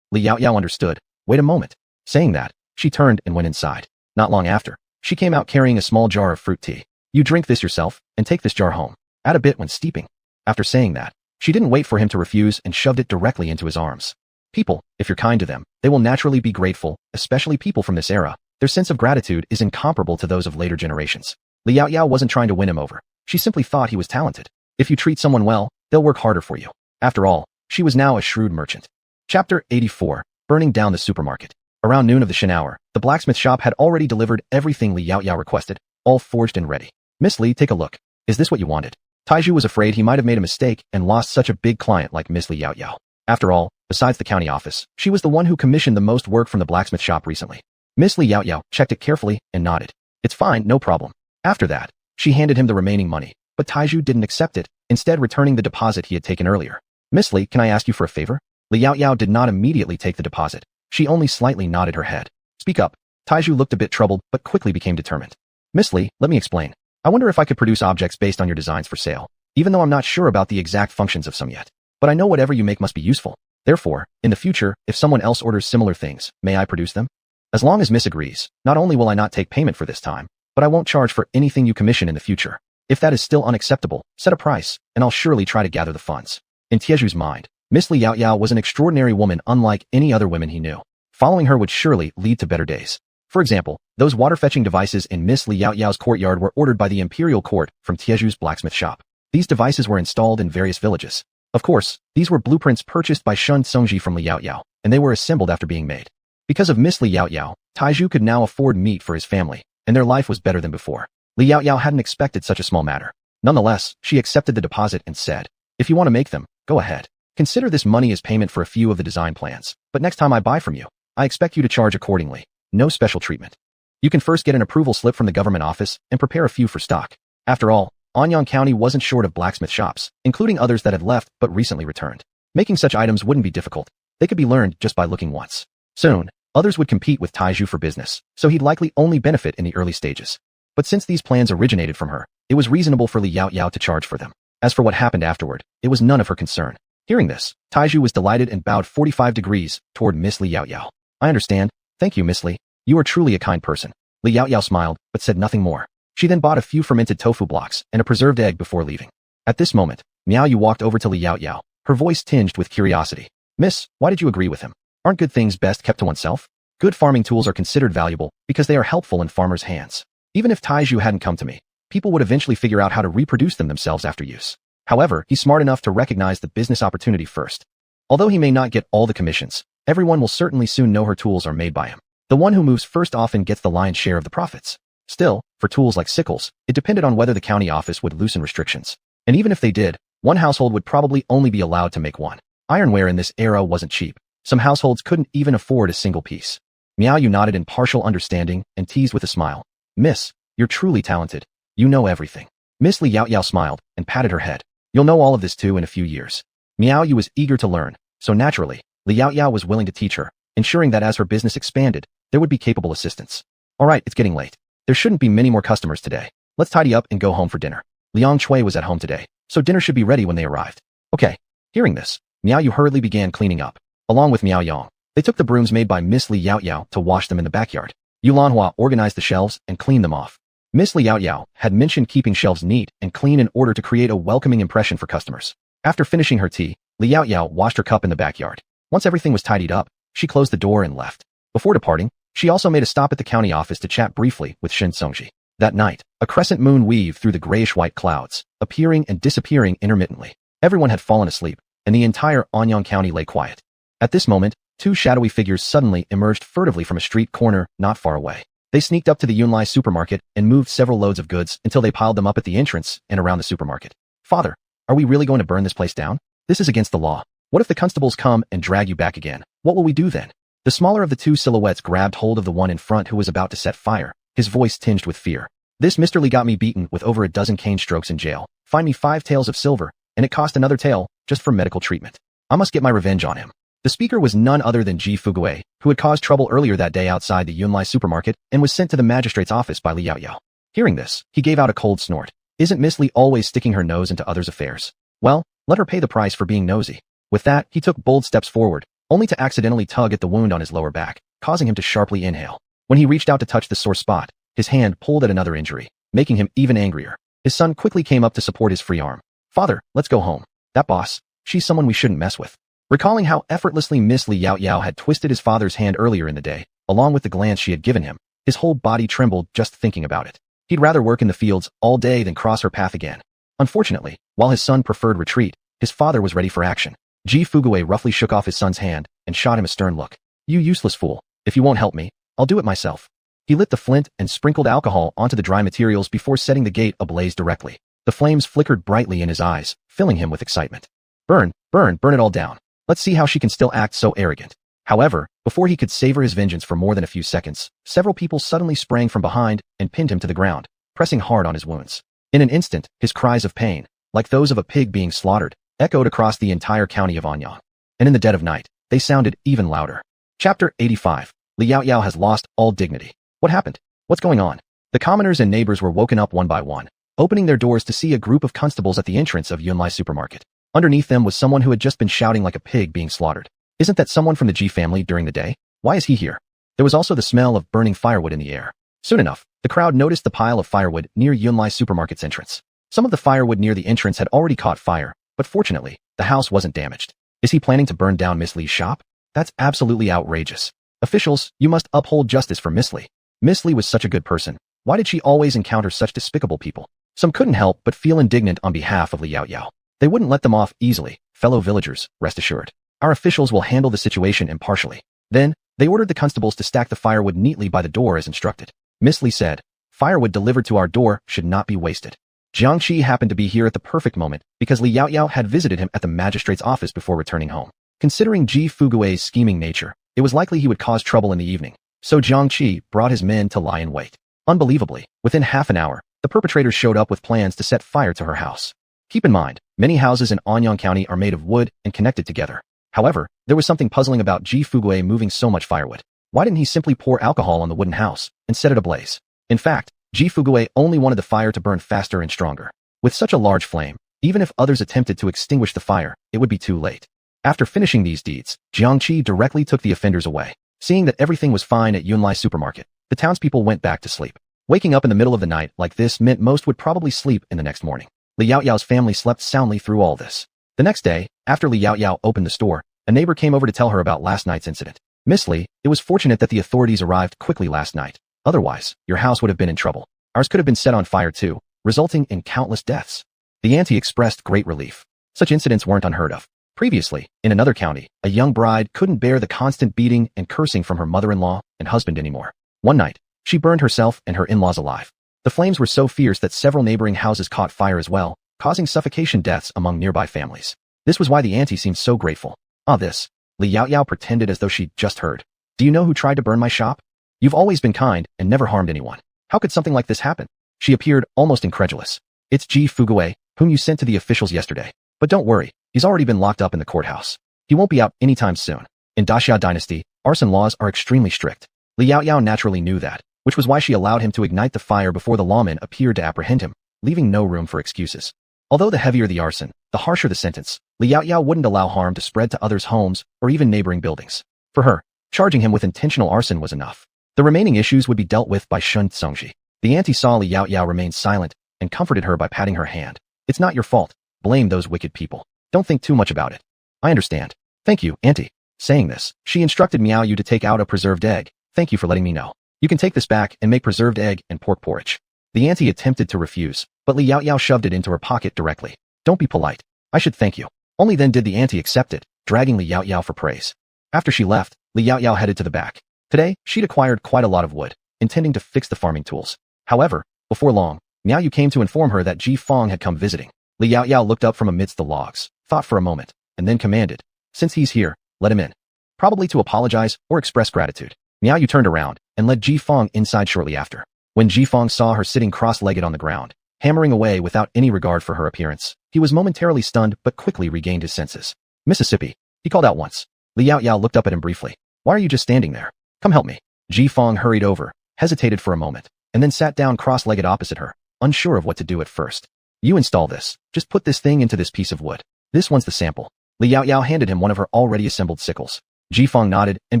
Li Yaoyao understood. Wait a moment. Saying that, she turned and went inside. Not long after, she came out carrying a small jar of fruit tea. You drink this yourself, and take this jar home. Add a bit when steeping. After saying that, she didn't wait for him to refuse and shoved it directly into his arms. People, if you're kind to them, they will naturally be grateful, especially people from this era. Their sense of gratitude is incomparable to those of later generations. Li Yaoyao wasn't trying to win him over. She simply thought he was talented. If you treat someone well, they'll work harder for you. After all, she was now a shrewd merchant. Chapter 84, Burning Down the Supermarket. Around noon of the Shen hour, The blacksmith shop had already delivered everything Li Yaoyao requested, all forged and ready. Miss Li, take a look. Is this what you wanted? Taiju was afraid he might have made a mistake and lost such a big client like Miss Li Yaoyao. After all, besides the county office, she was the one who commissioned the most work from the blacksmith shop recently. Miss Li Yaoyao checked it carefully and nodded. It's fine, no problem. After that, she handed him the remaining money, but Taiju didn't accept it, instead returning the deposit he had taken earlier. Miss Li, can I ask you for a favor? Li Yaoyao did not immediately take the deposit. She only slightly nodded her head. Speak up. Taiju looked a bit troubled, but quickly became determined. Miss Li, let me explain. I wonder if I could produce objects based on your designs for sale, even though I'm not sure about the exact functions of some yet. But I know whatever you make must be useful. Therefore, in the future, if someone else orders similar things, may I produce them? As long as Miss agrees, not only will I not take payment for this time, but I won't charge for anything you commission in the future. If that is still unacceptable, set a price, and I'll surely try to gather the funds. In Tieju's mind, Miss Li Yaoyao was an extraordinary woman unlike any other women he knew. Following her would surely lead to better days. For example, those water-fetching devices in Miss Li Yaoyao's courtyard were ordered by the imperial court from Tieju's blacksmith shop. These devices were installed in various villages. Of course, these were blueprints purchased by Shun Songji from Li Yaoyao, and they were assembled after being made. Because of Miss Li Yaoyao, Taiju could now afford meat for his family, and their life was better than before. Li Yaoyao hadn't expected such a small matter. Nonetheless, she accepted the deposit and said, if you want to make them, go ahead. Consider this money as payment for a few of the design plans, but next time I buy from you, I expect you to charge accordingly. No special treatment. You can first get an approval slip from the government office and prepare a few for stock. After all, Anyang County wasn't short of blacksmith shops, including others that had left but recently returned. Making such items wouldn't be difficult. They could be learned just by looking once. Soon, others would compete with Taiju for business, so he'd likely only benefit in the early stages. But since these plans originated from her, it was reasonable for Li Yaoyao to charge for them. As for what happened afterward, it was none of her concern. Hearing this, Taiju was delighted and bowed 45 degrees toward Miss Li Yaoyao. I understand. Thank you, Miss Li. You are truly a kind person. Li Yaoyao smiled, but said nothing more. She then bought a few fermented tofu blocks and a preserved egg before leaving. At this moment, Miao Yu walked over to Li Yaoyao, her voice tinged with curiosity. Miss, why did you agree with him? Aren't good things best kept to oneself? Good farming tools are considered valuable because they are helpful in farmers' hands. Even if Taiju hadn't come to me, people would eventually figure out how to reproduce them themselves after use. However, he's smart enough to recognize the business opportunity first. Although he may not get all the commissions, everyone will certainly soon know her tools are made by him. The one who moves first often gets the lion's share of the profits. Still, for tools like sickles, it depended on whether the county office would loosen restrictions. And even if they did, one household would probably only be allowed to make one. Ironware in this era wasn't cheap. Some households couldn't even afford a single piece. Miao Yu nodded in partial understanding and teased with a smile. Miss, you're truly talented. You know everything. Miss Li Yaoyao smiled and patted her head. You'll know all of this too in a few years. Miao Yu was eager to learn, so naturally, Li Yaoyao was willing to teach her, ensuring that as her business expanded, there would be capable assistants. Alright, it's getting late. There shouldn't be many more customers today. Let's tidy up and go home for dinner. Liang Chui was at home today, so dinner should be ready when they arrived. Okay. Hearing this, Miao Yu hurriedly began cleaning up. Along with Miao Yang, they took the brooms made by Miss Li Yaoyao to wash them in the backyard. Yu Lanhua organized the shelves and cleaned them off. Miss Li Yaoyao had mentioned keeping shelves neat and clean in order to create a welcoming impression for customers. After finishing her tea, Li Yaoyao washed her cup in the backyard. Once everything was tidied up, she closed the door and left. Before departing, she also made a stop at the county office to chat briefly with Shin Songji. That night, a crescent moon weaved through the grayish-white clouds, appearing and disappearing intermittently. Everyone had fallen asleep, and the entire Anyang County lay quiet. At this moment, two shadowy figures suddenly emerged furtively from a street corner not far away. They sneaked up to the Yunlai supermarket and moved several loads of goods until they piled them up at the entrance and around the supermarket. Father, are we really going to burn this place down? This is against the law. What if the constables come and drag you back again? What will we do then? The smaller of the two silhouettes grabbed hold of the one in front who was about to set fire, his voice tinged with fear. This Mr. Lee got me beaten with over a dozen cane strokes in jail, fined me 5 taels of silver, and it cost another tael just for medical treatment. I must get my revenge on him. The speaker was none other than Ji Fugue, who had caused trouble earlier that day outside the Yunlai supermarket and was sent to the magistrate's office by Li Yaoyao. Hearing this, he gave out a cold snort. Isn't Miss Li always sticking her nose into others' affairs? Well, let her pay the price for being nosy. With that, he took bold steps forward, only to accidentally tug at the wound on his lower back, causing him to sharply inhale. When he reached out to touch the sore spot, his hand pulled at another injury, making him even angrier. His son quickly came up to support his free arm. Father, let's go home. That boss, she's someone we shouldn't mess with. Recalling how effortlessly Miss Li Yaoyao had twisted his father's hand earlier in the day, along with the glance she had given him, his whole body trembled just thinking about it. He'd rather work in the fields all day than cross her path again. Unfortunately, while his son preferred retreat, his father was ready for action. Ji Fugue roughly shook off his son's hand and shot him a stern look. You useless fool. If you won't help me, I'll do it myself. He lit the flint and sprinkled alcohol onto the dry materials before setting the gate ablaze directly. The flames flickered brightly in his eyes, filling him with excitement. Burn, burn, burn it all down. Let's see how she can still act so arrogant. However, before he could savor his vengeance for more than a few seconds, several people suddenly sprang from behind and pinned him to the ground, pressing hard on his wounds. In an instant, his cries of pain, like those of a pig being slaughtered, echoed across the entire county of Anyang. And in the dead of night, they sounded even louder. Chapter 85. Liao Yao has lost all dignity. What happened? What's going on? The commoners and neighbors were woken up one by one, opening their doors to see a group of constables at the entrance of Yunlai supermarket. Underneath them was someone who had just been shouting like a pig being slaughtered. Isn't that someone from the Ji family during the day? Why is he here? There was also the smell of burning firewood in the air. Soon enough, the crowd noticed the pile of firewood near Yunlai supermarket's entrance. Some of the firewood near the entrance had already caught fire, but fortunately, the house wasn't damaged. Is he planning to burn down Miss Li's shop? That's absolutely outrageous. Officials, you must uphold justice for Miss Li. Miss Li was such a good person. Why did she always encounter such despicable people? Some couldn't help but feel indignant on behalf of Liao Yao. They wouldn't let them off easily, fellow villagers, rest assured. Our officials will handle the situation impartially. Then, they ordered the constables to stack the firewood neatly by the door as instructed. Miss Li said, firewood delivered to our door should not be wasted. Jiangqi happened to be here at the perfect moment because Liao Yao had visited him at the magistrate's office before returning home. Considering Ji Fugui's scheming nature, it was likely he would cause trouble in the evening, so Jiangqi brought his men to lie in wait. Unbelievably, within half an hour, the perpetrators showed up with plans to set fire to her house. Keep in mind, many houses in Anyang County are made of wood and connected together. However, there was something puzzling about Ji Fugui moving so much firewood. Why didn't he simply pour alcohol on the wooden house and set it ablaze? In fact, Ji Fugui only wanted the fire to burn faster and stronger. With such a large flame, even if others attempted to extinguish the fire, it would be too late. After finishing these deeds, Jiangqi directly took the offenders away. Seeing that everything was fine at Yunlai supermarket, the townspeople went back to sleep. Waking up in the middle of the night like this meant most would probably sleep in the next morning. Liao Yao's family slept soundly through all this. The next day, after Liao Yao opened the store, a neighbor came over to tell her about last night's incident. Miss Li, it was fortunate that the authorities arrived quickly last night. Otherwise, your house would have been in trouble. Ours could have been set on fire too, resulting in countless deaths. The auntie expressed great relief. Such incidents weren't unheard of. Previously, in another county, a young bride couldn't bear the constant beating and cursing from her mother-in-law and husband anymore. One night, she burned herself and her in-laws alive. The flames were so fierce that several neighboring houses caught fire as well, causing suffocation deaths among nearby families. This was why the auntie seemed so grateful. Liao Yao pretended as though she'd just heard. Do you know who tried to burn my shop? You've always been kind and never harmed anyone. How could something like this happen? She appeared almost incredulous. It's Ji Fugui, whom you sent to the officials yesterday. But don't worry, he's already been locked up in the courthouse. He won't be out anytime soon. In Daxia dynasty, arson laws are extremely strict. Liao Yao naturally knew that, which was why she allowed him to ignite the fire before the lawmen appeared to apprehend him, leaving no room for excuses. Although the heavier the arson, the harsher the sentence, Liao Yao wouldn't allow harm to spread to others' homes or even neighboring buildings. For her, charging him with intentional arson was enough. The remaining issues would be dealt with by Shun Tsongji. The auntie saw Liao Yao remain silent and comforted her by patting her hand. It's not your fault. Blame those wicked people. Don't think too much about it. I understand. Thank you, auntie. Saying this, she instructed Miao Yu to take out a preserved egg. Thank you for letting me know. You can take this back and make preserved egg and pork porridge. The auntie attempted to refuse, but Liao Yao shoved it into her pocket directly. Don't be polite. I should thank you. Only then did the auntie accept it, dragging Liao Yao for praise. After she left, Liao Yao headed to the back. Today, she'd acquired quite a lot of wood, intending to fix the farming tools. However, before long, Miao Yu came to inform her that Ji Fong had come visiting. Liao Yao looked up from amidst the logs, thought for a moment, and then commanded, since he's here, let him in. Probably to apologize or express gratitude. Miao Yu turned around and led Ji Fong inside shortly after. When Ji Fong saw her sitting cross-legged on the ground, hammering away without any regard for her appearance, he was momentarily stunned but quickly regained his senses. Mississippi, he called out once. Liao Yao looked up at him briefly. Why are you just standing there? Come help me. Ji Fong hurried over, hesitated for a moment, and then sat down cross-legged opposite her, unsure of what to do at first. You install this. Just put this thing into this piece of wood. This one's the sample. Liao Yao handed him one of her already assembled sickles. Ji Fong nodded and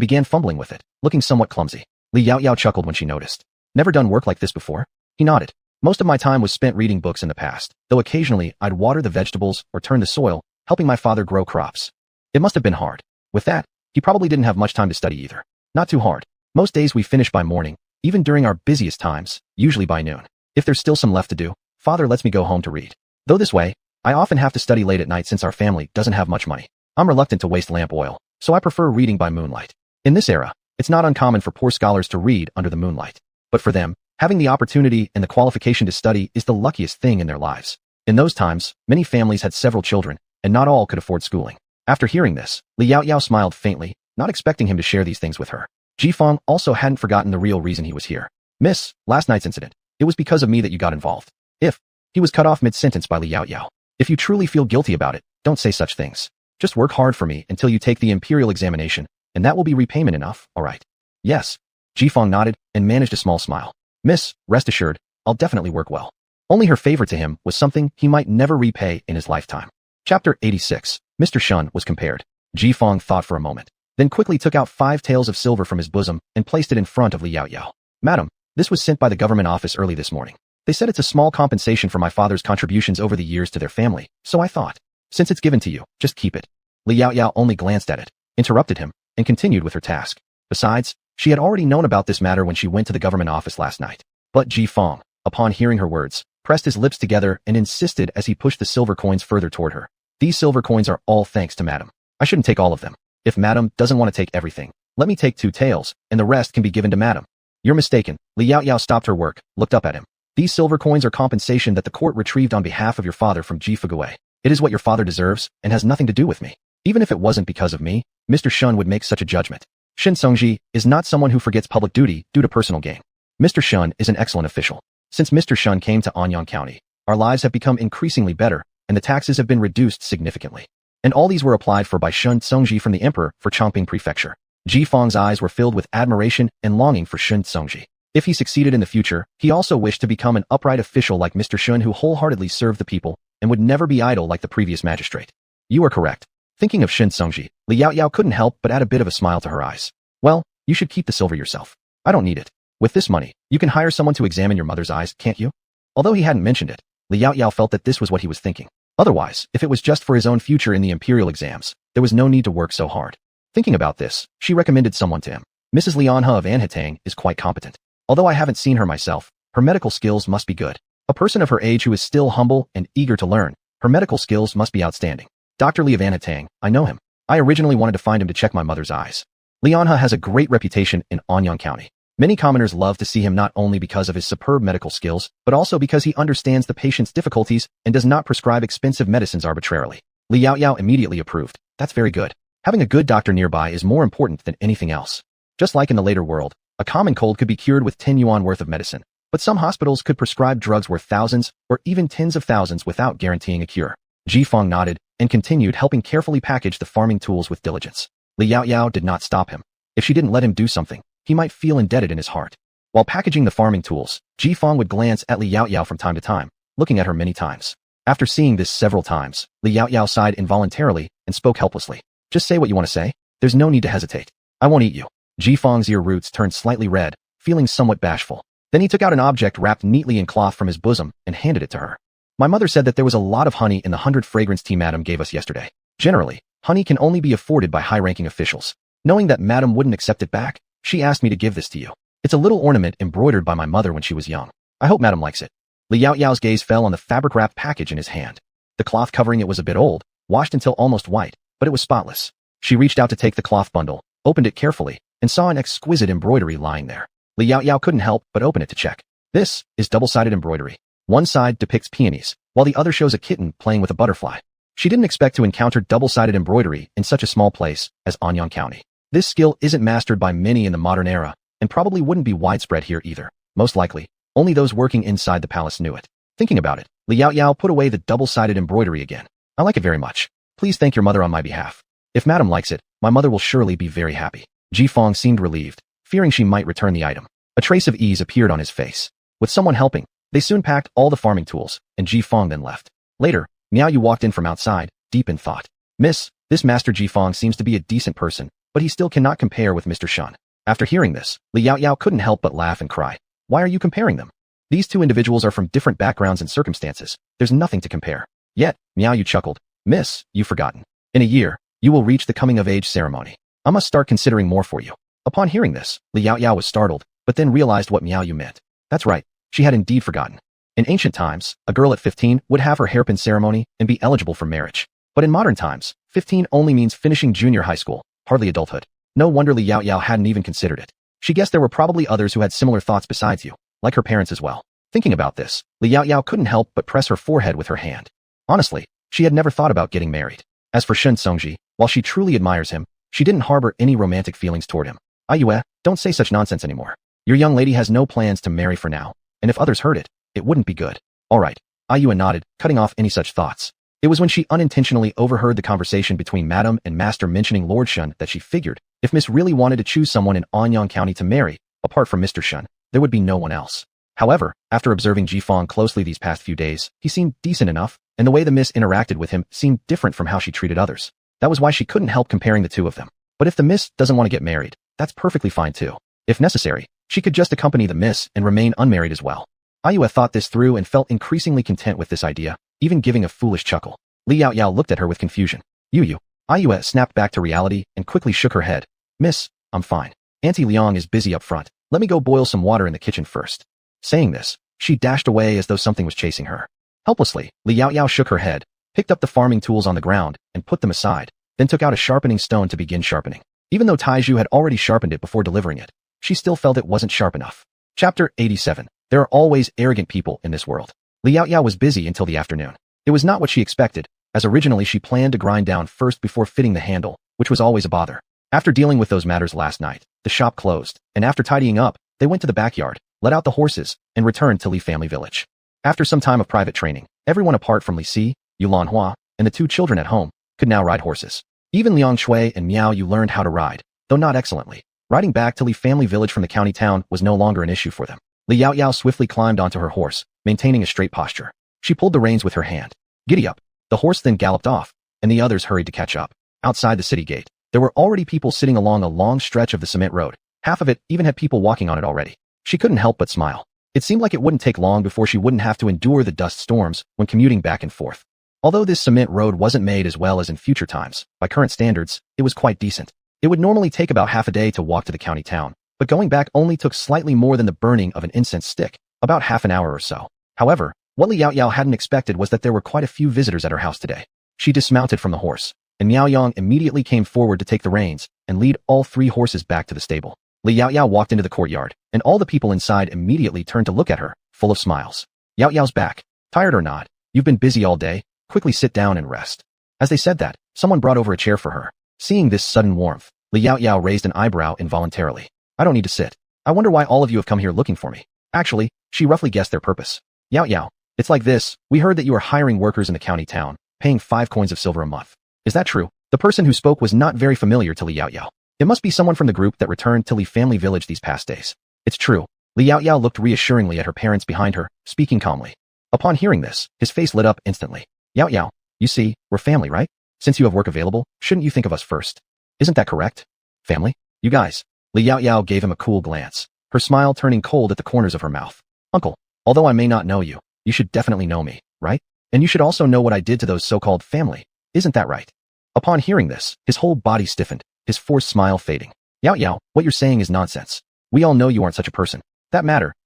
began fumbling with it, looking somewhat clumsy. Liao Yao chuckled when she noticed. Never done work like this before? He nodded. Most of my time was spent reading books in the past, though occasionally I'd water the vegetables or turn the soil, helping my father grow crops. It must have been hard. With that, he probably didn't have much time to study either. Not too hard. Most days we finish by morning, even during our busiest times, usually by noon. If there's still some left to do, father lets me go home to read. Though this way, I often have to study late at night since our family doesn't have much money. I'm reluctant to waste lamp oil, so I prefer reading by moonlight. In this era, It's not uncommon for poor scholars to read under the moonlight. But for them, having the opportunity and the qualification to study is the luckiest thing in their lives. In those times, many families had several children, and not all could afford schooling. After hearing this, Li Yaoyao smiled faintly, not expecting him to share these things with her. Jifeng also hadn't forgotten the real reason he was here. Miss, last night's incident. It was because of me that you got involved. He was cut off mid-sentence by Li Yaoyao. If you truly feel guilty about it, don't say such things. Just work hard for me until you take the imperial examination, and that will be repayment enough, alright? Yes. Jifeng nodded and managed a small smile. Miss, rest assured, I'll definitely work well. Only her favor to him was something he might never repay in his lifetime. Chapter 86. Mr. Shun was compared. Jifeng thought for a moment, then quickly took out 5 taels of silver from his bosom and placed it in front of Li Yaoyao. Madam, this was sent by the government office early this morning. They said it's a small compensation for my father's contributions over the years to their family, so I thought, since it's given to you, just keep it. Li Yaoyao only glanced at it, interrupted him, and continued with her task. Besides, she had already known about this matter when she went to the government office last night. But Jifeng, upon hearing her words, pressed his lips together and insisted as he pushed the silver coins further toward her. These silver coins are all thanks to Madam. I shouldn't take all of them. If Madam doesn't want to take everything, let me take 2 taels, and the rest can be given to Madam. You're mistaken. Li Yaoyao stopped her work, looked up at him. These silver coins are compensation that the court retrieved on behalf of your father from Ji Fugui. It is what your father deserves, and has nothing to do with me. Even if it wasn't because of me, Mr. Shun would make such a judgment. Shin Songji is not someone who forgets public duty due to personal gain. Mr. Shun is an excellent official. Since Mr. Shun came to Anyang County, our lives have become increasingly better, and the taxes have been reduced significantly. And all these were applied for by Shun Songji from the Emperor for Chongping Prefecture. Jifeng's eyes were filled with admiration and longing for Shun Songji. If he succeeded in the future, he also wished to become an upright official like Mr. Shun who wholeheartedly served the people and would never be idle like the previous magistrate. You are correct. Thinking of Shin Songji, Li Yaoyao couldn't help but add a bit of a smile to her eyes. Well, you should keep the silver yourself. I don't need it. With this money, you can hire someone to examine your mother's eyes, can't you? Although he hadn't mentioned it, Li Yaoyao felt that this was what he was thinking. Otherwise, if it was just for his own future in the imperial exams, there was no need to work so hard. Thinking about this, she recommended someone to him. Mrs. Lianhe of Anhatang is quite competent. Although I haven't seen her myself, her medical skills must be good. A person of her age who is still humble and eager to learn, her medical skills must be outstanding. Dr. Li of Anhatang, I know him. I originally wanted to find him to check my mother's eyes. Lianhe has a great reputation in Anyang County. Many commoners love to see him not only because of his superb medical skills, but also because he understands the patient's difficulties and does not prescribe expensive medicines arbitrarily. Li Yaoyao immediately approved. That's very good. Having a good doctor nearby is more important than anything else. Just like in the later world, a common cold could be cured with 10 yuan worth of medicine, but some hospitals could prescribe drugs worth thousands or even tens of thousands without guaranteeing a cure. Jifeng nodded and continued helping carefully package the farming tools with diligence. Li Yaoyao did not stop him. If she didn't let him do something, he might feel indebted in his heart. While packaging the farming tools, Jifeng would glance at Li Yaoyao from time to time, looking at her many times. After seeing this several times, Li Yaoyao sighed involuntarily and spoke helplessly. Just say what you want to say. There's no need to hesitate. I won't eat you. Jifeng's ear roots turned slightly red, feeling somewhat bashful. Then he took out an object wrapped neatly in cloth from his bosom and handed it to her. My mother said that there was a lot of honey in the 100 fragrance tea Madam gave us yesterday. Generally, honey can only be afforded by high-ranking officials. Knowing that Madam wouldn't accept it back, she asked me to give this to you. It's a little ornament embroidered by my mother when she was young. I hope Madam likes it. Li Yaoyao's gaze fell on the fabric-wrapped package in his hand. The cloth covering it was a bit old, washed until almost white, but it was spotless. She reached out to take the cloth bundle, opened it carefully, and saw an exquisite embroidery lying there. Li Yaoyao couldn't help but open it to check. This is double-sided embroidery. One side depicts peonies, while the other shows a kitten playing with a butterfly. She didn't expect to encounter double-sided embroidery in such a small place as Anyang County. This skill isn't mastered by many in the modern era, and probably wouldn't be widespread here either. Most likely, only those working inside the palace knew it. Thinking about it, Li Yaoyao put away the double-sided embroidery again. I like it very much. Please thank your mother on my behalf. If Madam likes it, my mother will surely be very happy. Jifeng seemed relieved, fearing she might return the item. A trace of ease appeared on his face. With someone helping, they soon packed all the farming tools, and Jifeng then left. Later, Miao Yu walked in from outside, deep in thought. Miss, this Master Jifeng seems to be a decent person, but he still cannot compare with Mr. Shun. After hearing this, Li Yaoyao couldn't help but laugh and cry. Why are you comparing them? These two individuals are from different backgrounds and circumstances. There's nothing to compare. Yet, Miao Yu chuckled. Miss, you've forgotten. In a year, you will reach the coming-of-age ceremony. I must start considering more for you. Upon hearing this, Li Yaoyao was startled, but then realized what Miao Yu meant. That's right, she had indeed forgotten. In ancient times, a girl at 15 would have her hairpin ceremony and be eligible for marriage. But in modern times, 15 only means finishing junior high school, hardly adulthood. No wonder Li Yaoyao hadn't even considered it. She guessed there were probably others who had similar thoughts besides you, like her parents as well. Thinking about this, Li Yaoyao couldn't help but press her forehead with her hand. Honestly, she had never thought about getting married. As for Shen Songji, while she truly admires him, she didn't harbor any romantic feelings toward him. Ayue, don't say such nonsense anymore. Your young lady has no plans to marry for now, and if others heard it, it wouldn't be good. Alright, Ayue nodded, cutting off any such thoughts. It was when she unintentionally overheard the conversation between Madam and Master mentioning Lord Shun that she figured, if Miss really wanted to choose someone in Anyang County to marry, apart from Mr. Shun, there would be no one else. However, after observing Jifeng closely these past few days, he seemed decent enough, and the way the Miss interacted with him seemed different from how she treated others. That was why she couldn't help comparing the two of them. But if the Miss doesn't want to get married, that's perfectly fine too. If necessary, she could just accompany the Miss and remain unmarried as well. Ayue thought this through and felt increasingly content with this idea, even giving a foolish chuckle. Li Yaoyao looked at her with confusion. You. Ayue snapped back to reality and quickly shook her head. Miss, I'm fine. Auntie Liang is busy up front. Let me go boil some water in the kitchen first. Saying this, she dashed away as though something was chasing her. Helplessly, Li Yaoyao shook her head, picked up the farming tools on the ground, and put them aside, then took out a sharpening stone to begin sharpening. Even though Taiju had already sharpened it before delivering it, she still felt it wasn't sharp enough. Chapter 87. There are always arrogant people in this world. Li Yaoyao was busy until the afternoon. It was not what she expected, as originally she planned to grind down first before fitting the handle, which was always a bother. After dealing with those matters last night, the shop closed, and after tidying up, they went to the backyard, let out the horses, and returned to Li family village. After some time of private training, everyone apart from Li Si, Yulan Hua, and the two children at home, could now ride horses. Even Liang Shui and Miao Yu learned how to ride, though not excellently. Riding back to Li family village from the county town was no longer an issue for them. Li Yaoyao swiftly climbed onto her horse, maintaining a straight posture. She pulled the reins with her hand. Giddy up. The horse then galloped off, and the others hurried to catch up. Outside the city gate, there were already people sitting along a long stretch of the cement road. Half of it even had people walking on it already. She couldn't help but smile. It seemed like it wouldn't take long before she wouldn't have to endure the dust storms when commuting back and forth. Although this cement road wasn't made as well as in future times, by current standards, it was quite decent. It would normally take about half a day to walk to the county town, but going back only took slightly more than the burning of an incense stick, about half an hour or so. However, what Li Yaoyao hadn't expected was that there were quite a few visitors at her house today. She dismounted from the horse, and Miao Yang immediately came forward to take the reins and lead all three horses back to the stable. Li Yaoyao walked into the courtyard, and all the people inside immediately turned to look at her, full of smiles. Yaoyao's back. Tired or not? You've been busy all day. Quickly sit down and rest. As they said that, someone brought over a chair for her. Seeing this sudden warmth, Li Yaoyao raised an eyebrow involuntarily. I don't need to sit. I wonder why all of you have come here looking for me. Actually, she roughly guessed their purpose. Yaoyao, it's like this. We heard that you are hiring workers in the county town, paying 5 coins of silver a month. Is that true? The person who spoke was not very familiar to Li Yaoyao. It must be someone from the group that returned to Li family village these past days. It's true. Li Yaoyao looked reassuringly at her parents behind her, speaking calmly. Upon hearing this, his face lit up instantly. Yaoyao, you see, we're family, right? Since you have work available, shouldn't you think of us first? Isn't that correct? Family? You guys. Li Yaoyao gave him a cool glance, her smile turning cold at the corners of her mouth. Uncle, although I may not know you, you should definitely know me, right? And you should also know what I did to those so-called family. Isn't that right? Upon hearing this, his whole body stiffened, his forced smile fading. Yaoyao, what you're saying is nonsense. We all know you aren't such a person. That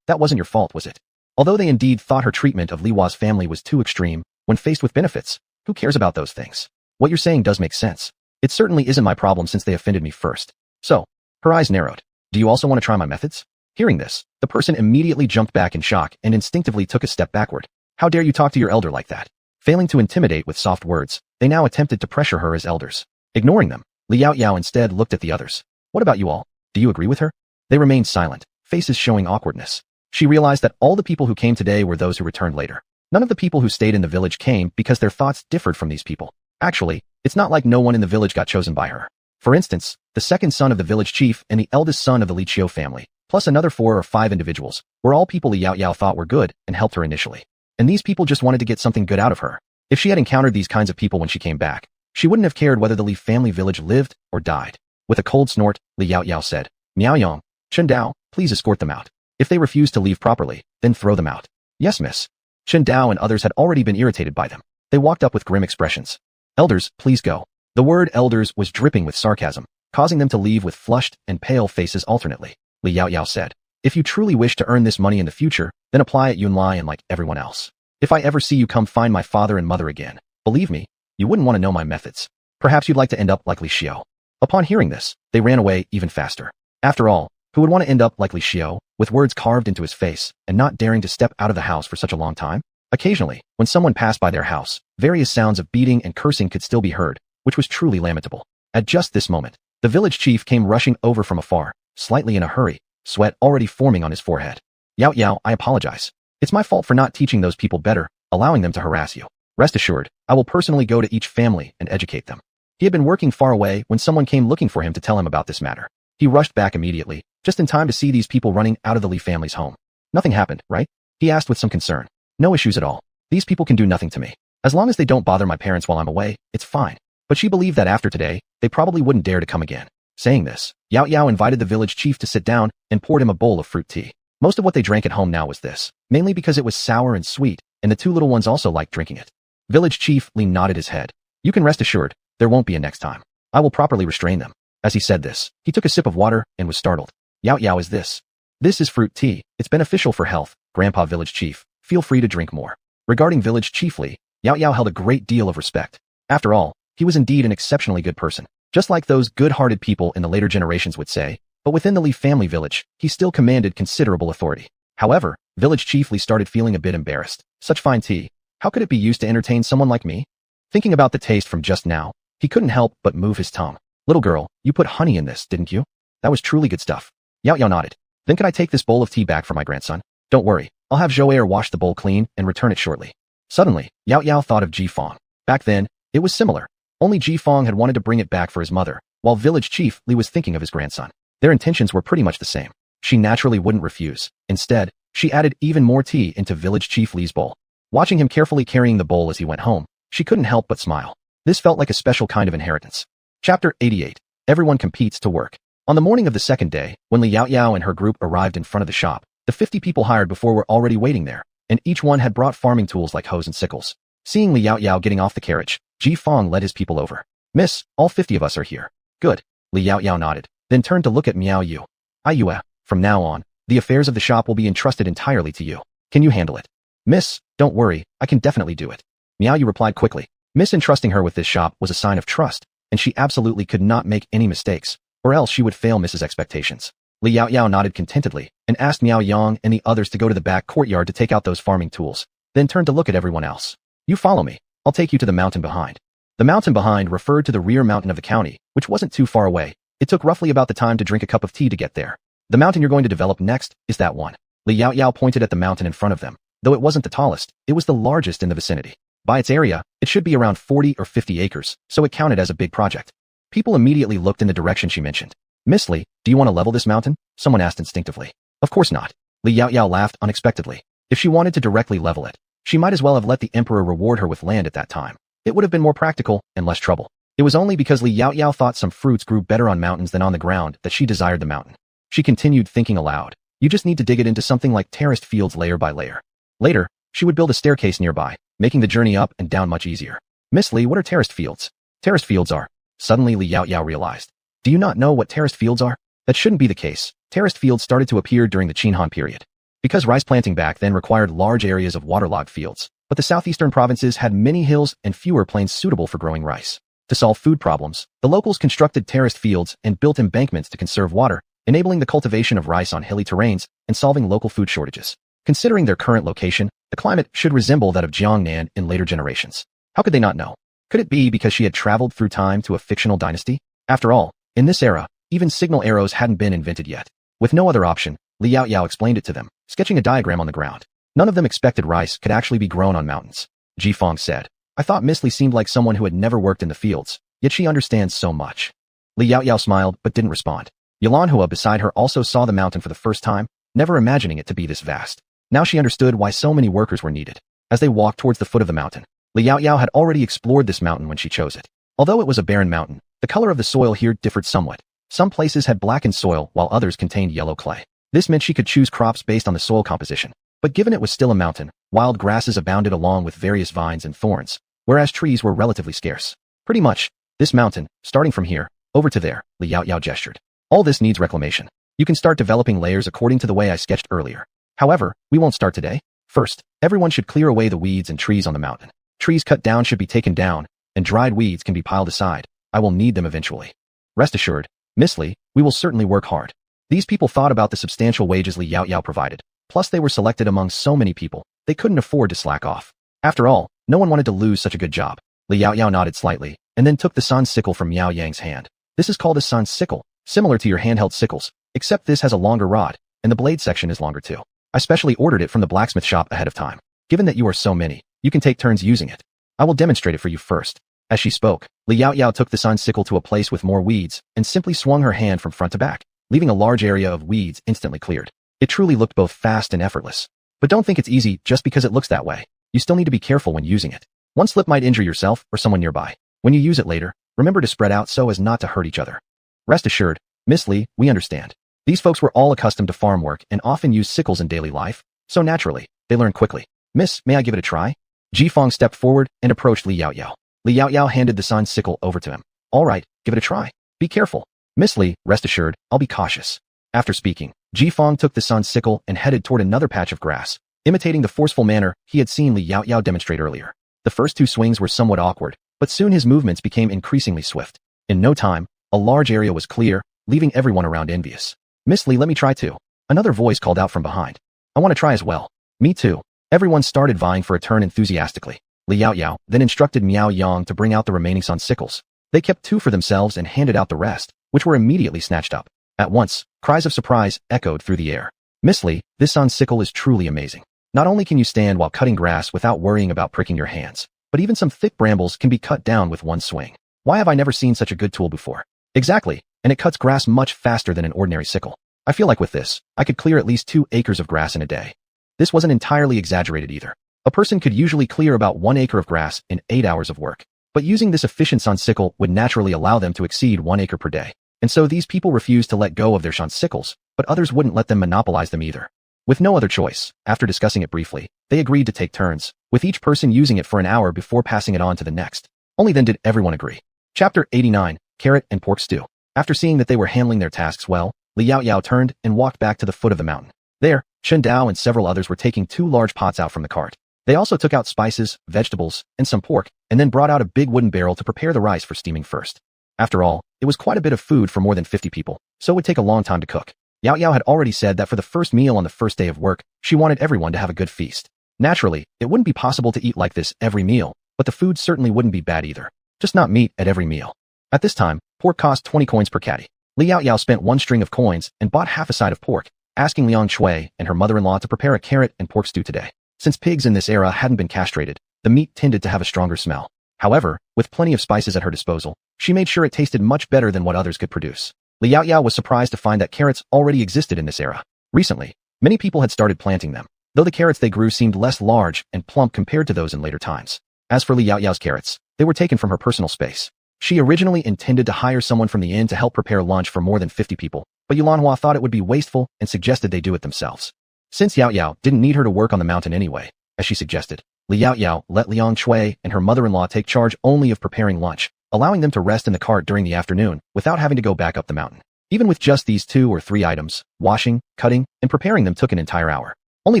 wasn't your fault, was it? Although they indeed thought her treatment of Li Hua's family was too extreme, when faced with benefits, who cares about those things? What you're saying does make sense. It certainly isn't my problem since they offended me first. So, her eyes narrowed. Do you also want to try my methods? Hearing this, the person immediately jumped back in shock and instinctively took a step backward. How dare you talk to your elder like that? Failing to intimidate with soft words, they now attempted to pressure her as elders. Ignoring them, Li Yaoyao instead looked at the others. What about you all? Do you agree with her? They remained silent, faces showing awkwardness. She realized that all the people who came today were those who returned later. None of the people who stayed in the village came because their thoughts differed from these people. Actually, it's not like no one in the village got chosen by her. For instance, the second son of the village chief and the eldest son of the Li Qiu family, plus another 4 or 5 individuals, were all people Li Yaoyao thought were good and helped her initially. And these people just wanted to get something good out of her. If she had encountered these kinds of people when she came back, she wouldn't have cared whether the Li family village lived or died. With a cold snort, Li Yaoyao said, Miao Yang, Chen Dao, please escort them out. If they refuse to leave properly, then throw them out. Yes, miss. Chen Dao and others had already been irritated by them. They walked up with grim expressions. Elders, please go. The word elders was dripping with sarcasm, causing them to leave with flushed and pale faces alternately. Li Yaoyao said, if you truly wish to earn this money in the future, then apply at Yunlai like everyone else. If I ever see you come find my father and mother again, believe me, you wouldn't want to know my methods. Perhaps you'd like to end up like Li Xiao. Upon hearing this, they ran away even faster. After all, who would want to end up like Li Xiao, with words carved into his face, and not daring to step out of the house for such a long time? Occasionally, when someone passed by their house, various sounds of beating and cursing could still be heard, which was truly lamentable. At just this moment, the village chief came rushing over from afar, slightly in a hurry, sweat already forming on his forehead. Yao Yao, I apologize. It's my fault for not teaching those people better, allowing them to harass you. Rest assured, I will personally go to each family and educate them. He had been working far away when someone came looking for him to tell him about this matter. He rushed back immediately, just in time to see these people running out of the Li family's home. Nothing happened, right? He asked with some concern. No issues at all. These people can do nothing to me. As long as they don't bother my parents while I'm away, it's fine. But she believed that after today, they probably wouldn't dare to come again. Saying this, Yao Yao invited the village chief to sit down and poured him a bowl of fruit tea. Most of what they drank at home now was this, mainly because it was sour and sweet, and the two little ones also liked drinking it. Village chief Li nodded his head. You can rest assured, there won't be a next time. I will properly restrain them. As he said this, he took a sip of water and was startled. Yao Yao, is this? This is fruit tea. It's beneficial for health, Grandpa Village Chief. Feel free to drink more. Regarding Village Chief Li, Yao Yao held a great deal of respect. After all, he was indeed an exceptionally good person. Just like those good-hearted people in the later generations would say, but within the Li family village, he still commanded considerable authority. However, Village Chief Li started feeling a bit embarrassed. Such fine tea. How could it be used to entertain someone like me? Thinking about the taste from just now, he couldn't help but move his tongue. Little girl, you put honey in this, didn't you? That was truly good stuff. Yao Yao nodded. Then can I take this bowl of tea back for my grandson? Don't worry, I'll have Zhou wash the bowl clean and return it shortly. Suddenly, Yao Yao thought of Ji Fong. Back then, it was similar. Only Ji Fong had wanted to bring it back for his mother, while Village Chief Li was thinking of his grandson. Their intentions were pretty much the same. She naturally wouldn't refuse. Instead, she added even more tea into Village Chief Li's bowl. Watching him carefully carrying the bowl as he went home, she couldn't help but smile. This felt like a special kind of inheritance. Chapter 88. Everyone competes to work. On the morning of the second day, when Li Yao Yao and her group arrived in front of the shop, the 50 people hired before were already waiting there, and each one had brought farming tools like hoes and sickles. Seeing Li Yao Yao getting off the carriage, Ji Fong led his people over. Miss, all 50 of us are here. Good. Li Yao Yao nodded, then turned to look at Miao Yu. Ayue, from now on, the affairs of the shop will be entrusted entirely to you. Can you handle it? Miss, don't worry, I can definitely do it. Miao Yu replied quickly. Miss entrusting her with this shop was a sign of trust, and she absolutely could not make any mistakes, or else she would fail Miss's expectations. Li Yao Yao nodded contentedly and asked Miao Yang and the others to go to the back courtyard to take out those farming tools, then turned to look at everyone else. You follow me. I'll take you to the mountain behind. The mountain behind referred to the rear mountain of the county, which wasn't too far away. It took roughly about the time to drink a cup of tea to get there. The mountain you're going to develop next is that one. Li Yao Yao pointed at the mountain in front of them. Though it wasn't the tallest, it was the largest in the vicinity. By its area, it should be around 40 or 50 acres, so it counted as a big project. People immediately looked in the direction she mentioned. Miss Li, do you want to level this mountain? Someone asked instinctively. Of course not. Li Yao Yao laughed unexpectedly. If she wanted to directly level it, she might as well have let the emperor reward her with land at that time. It would have been more practical and less trouble. It was only because Li Yao Yao thought some fruits grew better on mountains than on the ground that she desired the mountain. She continued thinking aloud. You just need to dig it into something like terraced fields layer by layer. Later, she would build a staircase nearby, making the journey up and down much easier. Miss Li, what are terraced fields? Terraced fields are. Suddenly Li Yao Yao realized. Do you not know what terraced fields are? That shouldn't be the case. Terraced fields started to appear during the Qin Han period. Because rice planting back then required large areas of waterlogged fields, but the southeastern provinces had many hills and fewer plains suitable for growing rice. To solve food problems, the locals constructed terraced fields and built embankments to conserve water, enabling the cultivation of rice on hilly terrains and solving local food shortages. Considering their current location, the climate should resemble that of Jiangnan in later generations. How could they not know? Could it be because she had traveled through time to a fictional dynasty? After all, in this era, even signal arrows hadn't been invented yet. With no other option, Li Yao Yao explained it to them, sketching a diagram on the ground. None of them expected rice could actually be grown on mountains. Ji Fong said. I thought Miss Li seemed like someone who had never worked in the fields, yet she understands so much. Li Yao Yao smiled but didn't respond. Yalanhua beside her also saw the mountain for the first time, never imagining it to be this vast. Now she understood why so many workers were needed. As they walked towards the foot of the mountain, Li Yao Yao had already explored this mountain when she chose it. Although it was a barren mountain, the color of the soil here differed somewhat. Some places had blackened soil while others contained yellow clay. This meant she could choose crops based on the soil composition. But given it was still a mountain, wild grasses abounded along with various vines and thorns, whereas trees were relatively scarce. Pretty much, this mountain, starting from here, over to there, Li Yao Yao gestured. All this needs reclamation. You can start developing layers according to the way I sketched earlier. However, we won't start today. First, everyone should clear away the weeds and trees on the mountain. Trees cut down should be taken down, and dried weeds can be piled aside. I will need them eventually. Rest assured, Miss Li, we will certainly work hard. These people thought about the substantial wages Li Yaoyao provided. Plus they were selected among so many people, they couldn't afford to slack off. After all, no one wanted to lose such a good job. Li Yaoyao nodded slightly, and then took the sun sickle from Miao Yang's hand. This is called a sun sickle, similar to your handheld sickles, except this has a longer rod, and the blade section is longer too. I specially ordered it from the blacksmith shop ahead of time. Given that you are so many, you can take turns using it. I will demonstrate it for you first. As she spoke, Li Yaoyao took the sun sickle to a place with more weeds, and simply swung her hand from front to back, leaving a large area of weeds instantly cleared. It truly looked both fast and effortless. But don't think it's easy just because it looks that way. You still need to be careful when using it. One slip might injure yourself or someone nearby. When you use it later, remember to spread out so as not to hurt each other. Rest assured, Miss Li, we understand. These folks were all accustomed to farm work and often use sickles in daily life, so naturally, they learn quickly. Miss, may I give it a try? Ji Fong stepped forward and approached Li Yaoyao. Li Yaoyao handed the sun sickle over to him. All right, give it a try. Be careful. Miss Li, rest assured, I'll be cautious. After speaking, Ji Fong took the sun sickle and headed toward another patch of grass, imitating the forceful manner he had seen Li Yaoyao demonstrate earlier. The first two swings were somewhat awkward, but soon his movements became increasingly swift. In no time, a large area was clear, leaving everyone around envious. Miss Li, let me try too. Another voice called out from behind. I want to try as well. Me too. Everyone started vying for a turn enthusiastically. Li Yaoyao then instructed Miao Yang to bring out the remaining sun sickles. They kept 2 for themselves and handed out the rest, which were immediately snatched up. At once, cries of surprise echoed through the air. Miss Li, this sun sickle is truly amazing. Not only can you stand while cutting grass without worrying about pricking your hands, but even some thick brambles can be cut down with one swing. Why have I never seen such a good tool before? Exactly, and it cuts grass much faster than an ordinary sickle. I feel like with this, I could clear at least 2 acres of grass in a day. This wasn't entirely exaggerated either. A person could usually clear about 1 acre of grass in 8 hours of work. But using this efficient sun sickle would naturally allow them to exceed 1 acre per day. And so these people refused to let go of their sun sickles, but others wouldn't let them monopolize them either. With no other choice, after discussing it briefly, they agreed to take turns, with each person using it for an hour before passing it on to the next. Only then did everyone agree. Chapter 89, Carrot and Pork Stew. After seeing that they were handling their tasks well, Li Yaoyao turned and walked back to the foot of the mountain. There, Chen Dao and several others were taking 2 large pots out from the cart. They also took out spices, vegetables, and some pork, and then brought out a big wooden barrel to prepare the rice for steaming first. After all, it was quite a bit of food for more than 50 people, so it would take a long time to cook. Yaoyao had already said that for the first meal on the first day of work, she wanted everyone to have a good feast. Naturally, it wouldn't be possible to eat like this every meal, but the food certainly wouldn't be bad either. Just not meat at every meal. At this time, pork cost 20 coins per catty. Li Yaoyao spent 1 string of coins and bought half a side of pork, asking Liang Shui and her mother-in-law to prepare a carrot and pork stew today. Since pigs in this era hadn't been castrated, the meat tended to have a stronger smell. However, with plenty of spices at her disposal, she made sure it tasted much better than what others could produce. Li Yaoyao was surprised to find that carrots already existed in this era. Recently, many people had started planting them, though the carrots they grew seemed less large and plump compared to those in later times. As for Li Yaoyao's carrots, they were taken from her personal space. She originally intended to hire someone from the inn to help prepare lunch for more than 50 people, but Yulanhua thought it would be wasteful and suggested they do it themselves. Since Yaoyao didn't need her to work on the mountain anyway, as she suggested, Li Yaoyao let Liang Shui and her mother-in-law take charge only of preparing lunch, allowing them to rest in the cart during the afternoon without having to go back up the mountain. Even with just these 2 or 3 items, washing, cutting, and preparing them took an entire hour. Only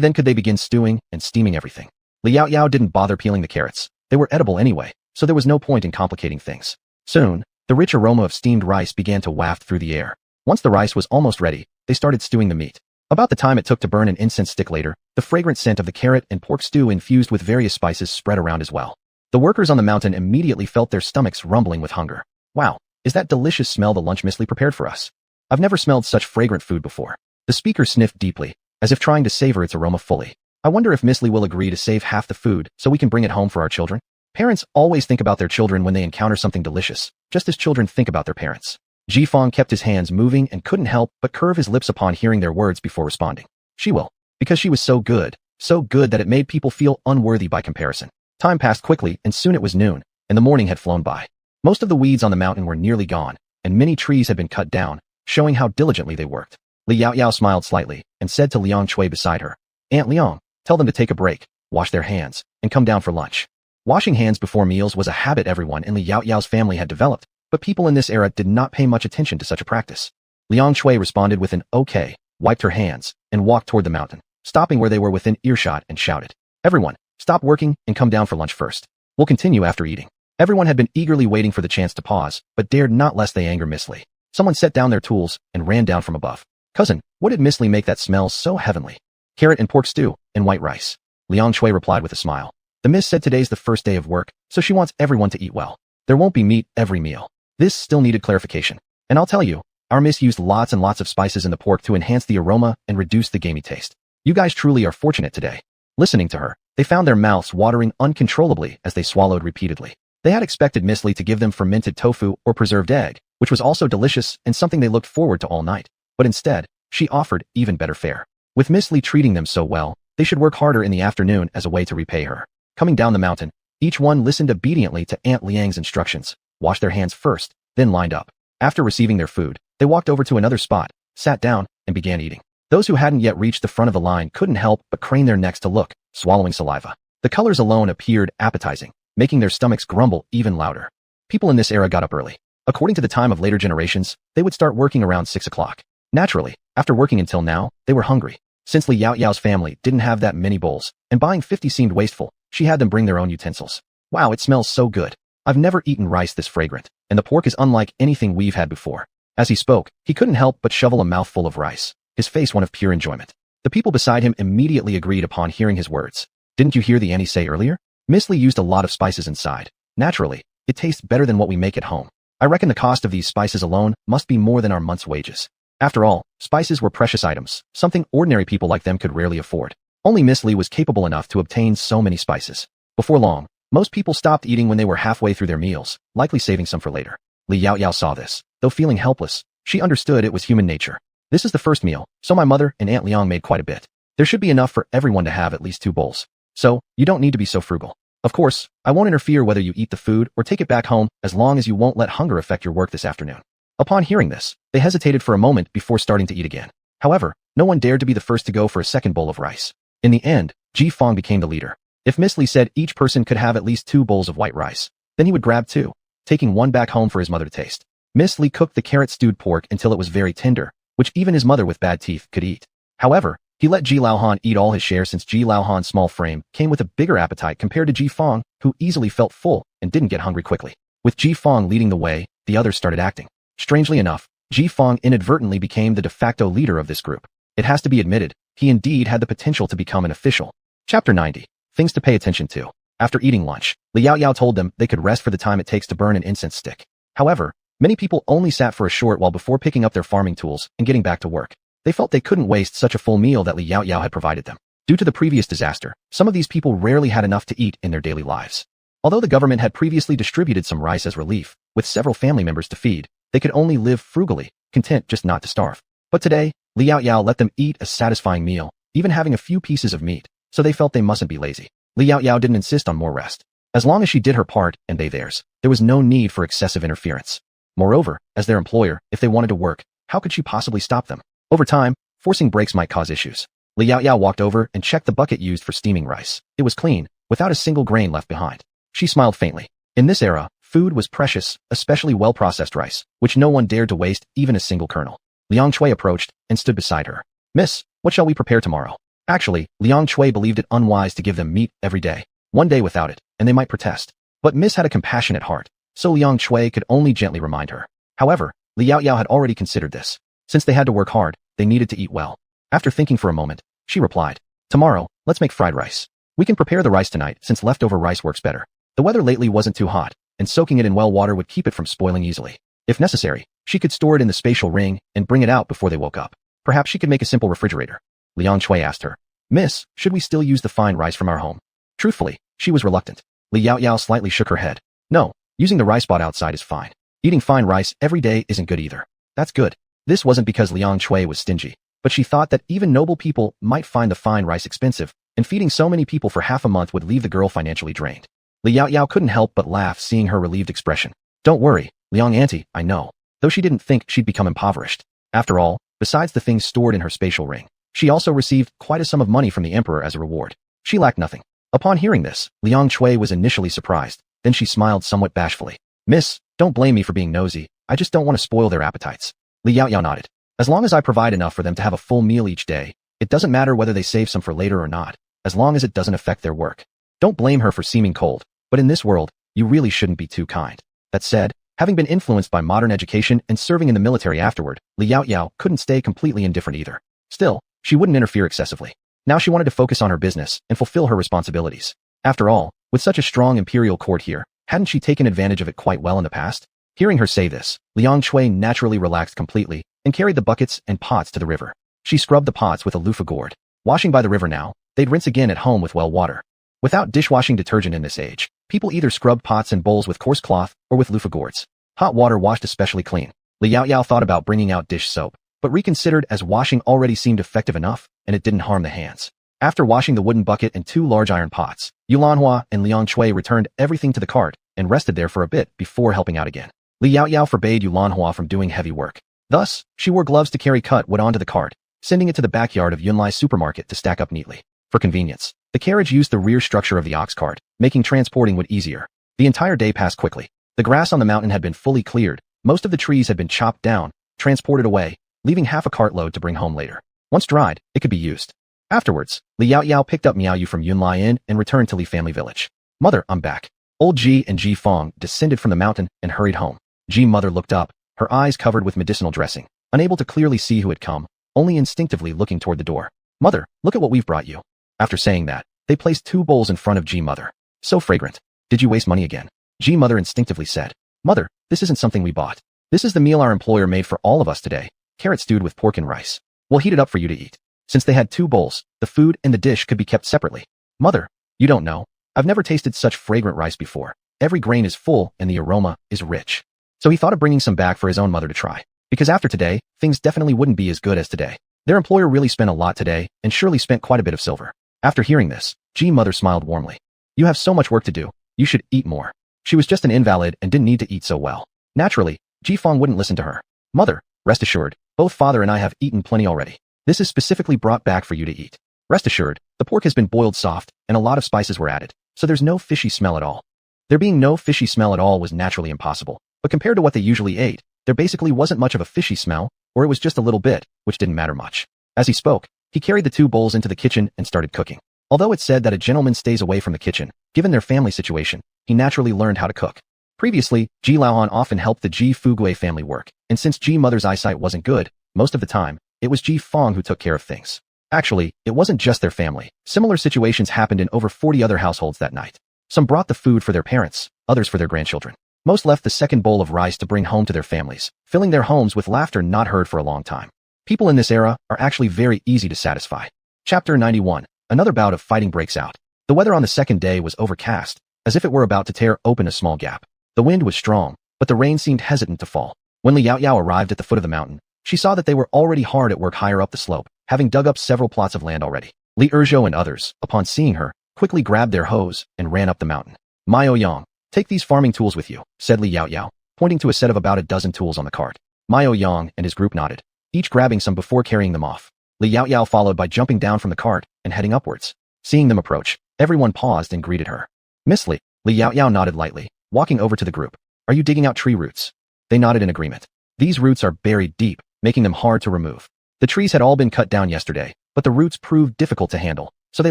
then could they begin stewing and steaming everything. Li Yaoyao didn't bother peeling the carrots. They were edible anyway, so there was no point in complicating things. Soon, the rich aroma of steamed rice began to waft through the air. Once the rice was almost ready, they started stewing the meat. About the time it took to burn an incense stick later, the fragrant scent of the carrot and pork stew infused with various spices spread around as well. The workers on the mountain immediately felt their stomachs rumbling with hunger. Wow, is that delicious smell the lunch Miss Li prepared for us? I've never smelled such fragrant food before. The speaker sniffed deeply, as if trying to savor its aroma fully. I wonder if Miss Li will agree to save half the food so we can bring it home for our children? Parents always think about their children when they encounter something delicious, just as children think about their parents. Ji Fong kept his hands moving and couldn't help but curve his lips upon hearing their words before responding. She will, because she was so good that it made people feel unworthy by comparison. Time passed quickly and soon it was noon, and the morning had flown by. Most of the weeds on the mountain were nearly gone, and many trees had been cut down, showing how diligently they worked. Li Yaoyao smiled slightly and said to Liang Shui beside her, Aunt Liang, tell them to take a break, wash their hands, and come down for lunch. Washing hands before meals was a habit everyone in Li Yaoyao's family had developed, but people in this era did not pay much attention to such a practice. Liang Shui responded with an okay, wiped her hands, and walked toward the mountain, stopping where they were within earshot and shouted, Everyone, stop working and come down for lunch first. We'll continue after eating. Everyone had been eagerly waiting for the chance to pause, but dared not lest they anger Miss Lee. Someone set down their tools and ran down from above. Cousin, what did Miss Lee make that smell so heavenly? Carrot and pork stew, and white rice. Liang Shui replied with a smile. The miss said today's the first day of work, so she wants everyone to eat well. There won't be meat every meal. This still needed clarification. And I'll tell you, our miss used lots and lots of spices in the pork to enhance the aroma and reduce the gamey taste. You guys truly are fortunate today. Listening to her, they found their mouths watering uncontrollably as they swallowed repeatedly. They had expected Miss Lee to give them fermented tofu or preserved egg, which was also delicious and something they looked forward to all night. But instead, she offered even better fare. With Miss Lee treating them so well, they should work harder in the afternoon as a way to repay her. Coming down the mountain, each one listened obediently to Aunt Liang's instructions, washed their hands first, then lined up. After receiving their food, they walked over to another spot, sat down, and began eating. Those who hadn't yet reached the front of the line couldn't help but crane their necks to look, swallowing saliva. The colors alone appeared appetizing, making their stomachs grumble even louder. People in this era got up early. According to the time of later generations, they would start working around 6 o'clock. Naturally, after working until now, they were hungry. Since Li Yaoyao's family didn't have that many bowls, and buying 50 seemed wasteful, she had them bring their own utensils. Wow, it smells so good. I've never eaten rice this fragrant, and the pork is unlike anything we've had before. As he spoke, he couldn't help but shovel a mouthful of rice, his face one of pure enjoyment. The people beside him immediately agreed upon hearing his words. Didn't you hear the Annie say earlier? Miss Lee used a lot of spices inside. Naturally, it tastes better than what we make at home. I reckon the cost of these spices alone must be more than our month's wages. After all, spices were precious items, something ordinary people like them could rarely afford. Only Miss Lee was capable enough to obtain so many spices. Before long, most people stopped eating when they were halfway through their meals, likely saving some for later. Li Yaoyao saw this. Though feeling helpless, she understood it was human nature. This is the first meal, so my mother and Aunt Liang made quite a bit. There should be enough for everyone to have at least 2 bowls. So, you don't need to be so frugal. Of course, I won't interfere whether you eat the food or take it back home as long as you won't let hunger affect your work this afternoon. Upon hearing this, they hesitated for a moment before starting to eat again. However, no one dared to be the first to go for a second bowl of rice. In the end, Ji Fong became the leader. If Miss Lee said each person could have at least 2 bowls of white rice, then he would grab 2, taking one back home for his mother to taste. Miss Lee cooked the carrot stewed pork until it was very tender, which even his mother with bad teeth could eat. However, he let Ji Laohan eat all his share since Ji Laohan's small frame came with a bigger appetite compared to Ji Fong, who easily felt full and didn't get hungry quickly. With Ji Fong leading the way, the others started acting. Strangely enough, Ji Fong inadvertently became the de facto leader of this group. It has to be admitted, he indeed had the potential to become an official. Chapter 90. Things to pay attention to. After eating lunch, Li Yaoyao told them they could rest for the time it takes to burn an incense stick. However, many people only sat for a short while before picking up their farming tools and getting back to work. They felt they couldn't waste such a full meal that Li Yaoyao had provided them. Due to the previous disaster, some of these people rarely had enough to eat in their daily lives. Although the government had previously distributed some rice as relief, with several family members to feed, they could only live frugally, content just not to starve. But today, Li Yaoyao let them eat a satisfying meal, even having a few pieces of meat, so they felt they mustn't be lazy. Li Yaoyao didn't insist on more rest. As long as she did her part and they theirs, there was no need for excessive interference. Moreover, as their employer, if they wanted to work, how could she possibly stop them? Over time, forcing breaks might cause issues. Li Yaoyao walked over and checked the bucket used for steaming rice. It was clean, without a single grain left behind. She smiled faintly. In this era, food was precious, especially well-processed rice, which no one dared to waste even a single kernel. Liang Shui approached and stood beside her. Miss, what shall we prepare tomorrow? Actually, Liang Shui believed it unwise to give them meat every day. One day without it, and they might protest. But Miss had a compassionate heart, so Liang Shui could only gently remind her. However, Li Yaoyao had already considered this. Since they had to work hard, they needed to eat well. After thinking for a moment, she replied, tomorrow, let's make fried rice. We can prepare the rice tonight since leftover rice works better. The weather lately wasn't too hot, and soaking it in well water would keep it from spoiling easily. If necessary, she could store it in the spatial ring and bring it out before they woke up. Perhaps she could make a simple refrigerator. Liang Shui asked her, Miss, should we still use the fine rice from our home? Truthfully, she was reluctant. Li Yaoyao slightly shook her head. No, using the rice bought outside is fine. Eating fine rice every day isn't good either. That's good. This wasn't because Liang Shui was stingy, but she thought that even noble people might find the fine rice expensive, and feeding so many people for half a month would leave the girl financially drained. Li Yaoyao couldn't help but laugh seeing her relieved expression. Don't worry, Liang auntie, I know. Though she didn't think she'd become impoverished. After all, besides the things stored in her spatial ring, she also received quite a sum of money from the emperor as a reward. She lacked nothing. Upon hearing this, Liang Shui was initially surprised, then she smiled somewhat bashfully. Miss, don't blame me for being nosy, I just don't want to spoil their appetites. Li Yaoyao nodded. As long as I provide enough for them to have a full meal each day, it doesn't matter whether they save some for later or not, as long as it doesn't affect their work. Don't blame her for seeming cold, but in this world, You really shouldn't be too kind. That said, having been influenced by modern education and serving in the military afterward, Li Yaoyao couldn't stay completely indifferent either. Still, she wouldn't interfere excessively. Now she wanted to focus on her business and fulfill her responsibilities. After all, with such a strong imperial court here, hadn't she taken advantage of it quite well in the past? Hearing her say this, Liang Shui naturally relaxed completely and carried the buckets and pots to the river. She scrubbed the pots with a loofah gourd. Washing by the river now, they'd rinse again at home with well water. Without dishwashing detergent in this age, people either scrubbed pots and bowls with coarse cloth or with loofah gourds. Hot water washed especially clean. Li Yaoyao thought about bringing out dish soap, but reconsidered as washing already seemed effective enough and it didn't harm the hands. After washing the wooden bucket and 2 large iron pots, Yulanhua and Liang Shui returned everything to the cart and rested there for a bit before helping out again. Li Yaoyao forbade Yulanhua from doing heavy work. Thus, she wore gloves to carry cut wood onto the cart, sending it to the backyard of Yunlai's supermarket to stack up neatly. For convenience, the carriage used the rear structure of the ox cart, making transporting wood easier. The entire day passed quickly. The grass on the mountain had been fully cleared, most of the trees had been chopped down, transported away, leaving half a cartload to bring home later. Once dried, it could be used. Afterwards, Li Yaoyao picked up Miaoyu from Yunlai Inn and returned to Li family village. Mother, I'm back. Old Ji and Ji Fong descended from the mountain and hurried home. Ji mother looked up, her eyes covered with medicinal dressing, unable to clearly see who had come, only instinctively looking toward the door. Mother, look at what we've brought you. After saying that, they placed 2 bowls in front of Ji mother. So fragrant. Did you waste money again? Ji mother instinctively said. Mother, this isn't something we bought. This is the meal our employer made for all of us today. Carrot stewed with pork and rice. We'll heat it up for you to eat. Since they had 2 bowls, the food and the dish could be kept separately. Mother, you don't know. I've never tasted such fragrant rice before. Every grain is full and the aroma is rich. So he thought of bringing some back for his own mother to try. Because after today, things definitely wouldn't be as good as today. Their employer really spent a lot today and surely spent quite a bit of silver. After hearing this, Ji mother smiled warmly. You have so much work to do. You should eat more. She was just an invalid and didn't need to eat so well. Naturally, Ji Fong wouldn't listen to her. Mother, rest assured, both father and I have eaten plenty already. This is specifically brought back for you to eat. Rest assured, the pork has been boiled soft and a lot of spices were added, so there's no fishy smell at all. There being no fishy smell at all was naturally impossible, but compared to what they usually ate, there basically wasn't much of a fishy smell, or it was just a little bit, which didn't matter much. As he spoke, he carried the 2 bowls into the kitchen and started cooking. Although it's said that a gentleman stays away from the kitchen, given their family situation, he naturally learned how to cook. Previously, Ji Laohan often helped the Ji Fugui family work, and since Ji mother's eyesight wasn't good, most of the time, it was Ji Fong who took care of things. Actually, it wasn't just their family. Similar situations happened in over 40 other households that night. Some brought the food for their parents, others for their grandchildren. Most left the second bowl of rice to bring home to their families, filling their homes with laughter not heard for a long time. People in this era are actually very easy to satisfy. Chapter 91. Another bout of fighting breaks out. The weather on the second day was overcast, as if it were about to tear open a small gap. The wind was strong, but the rain seemed hesitant to fall. When Li Yaoyao arrived at the foot of the mountain, she saw that they were already hard at work higher up the slope, having dug up several plots of land already. Li Erzhou and others, upon seeing her, quickly grabbed their hoes and ran up the mountain. Maio Yang, take these farming tools with you, said Li Yaoyao, pointing to a set of about a dozen tools on the cart. Maio Yang and his group nodded, each grabbing some before carrying them off. Li Yaoyao followed by jumping down from the cart and heading upwards. Seeing them approach, everyone paused and greeted her. Miss Li, Li Yaoyao nodded lightly, walking over to the group. Are you digging out tree roots? They nodded in agreement. These roots are buried deep, making them hard to remove. The trees had all been cut down yesterday, but the roots proved difficult to handle, so they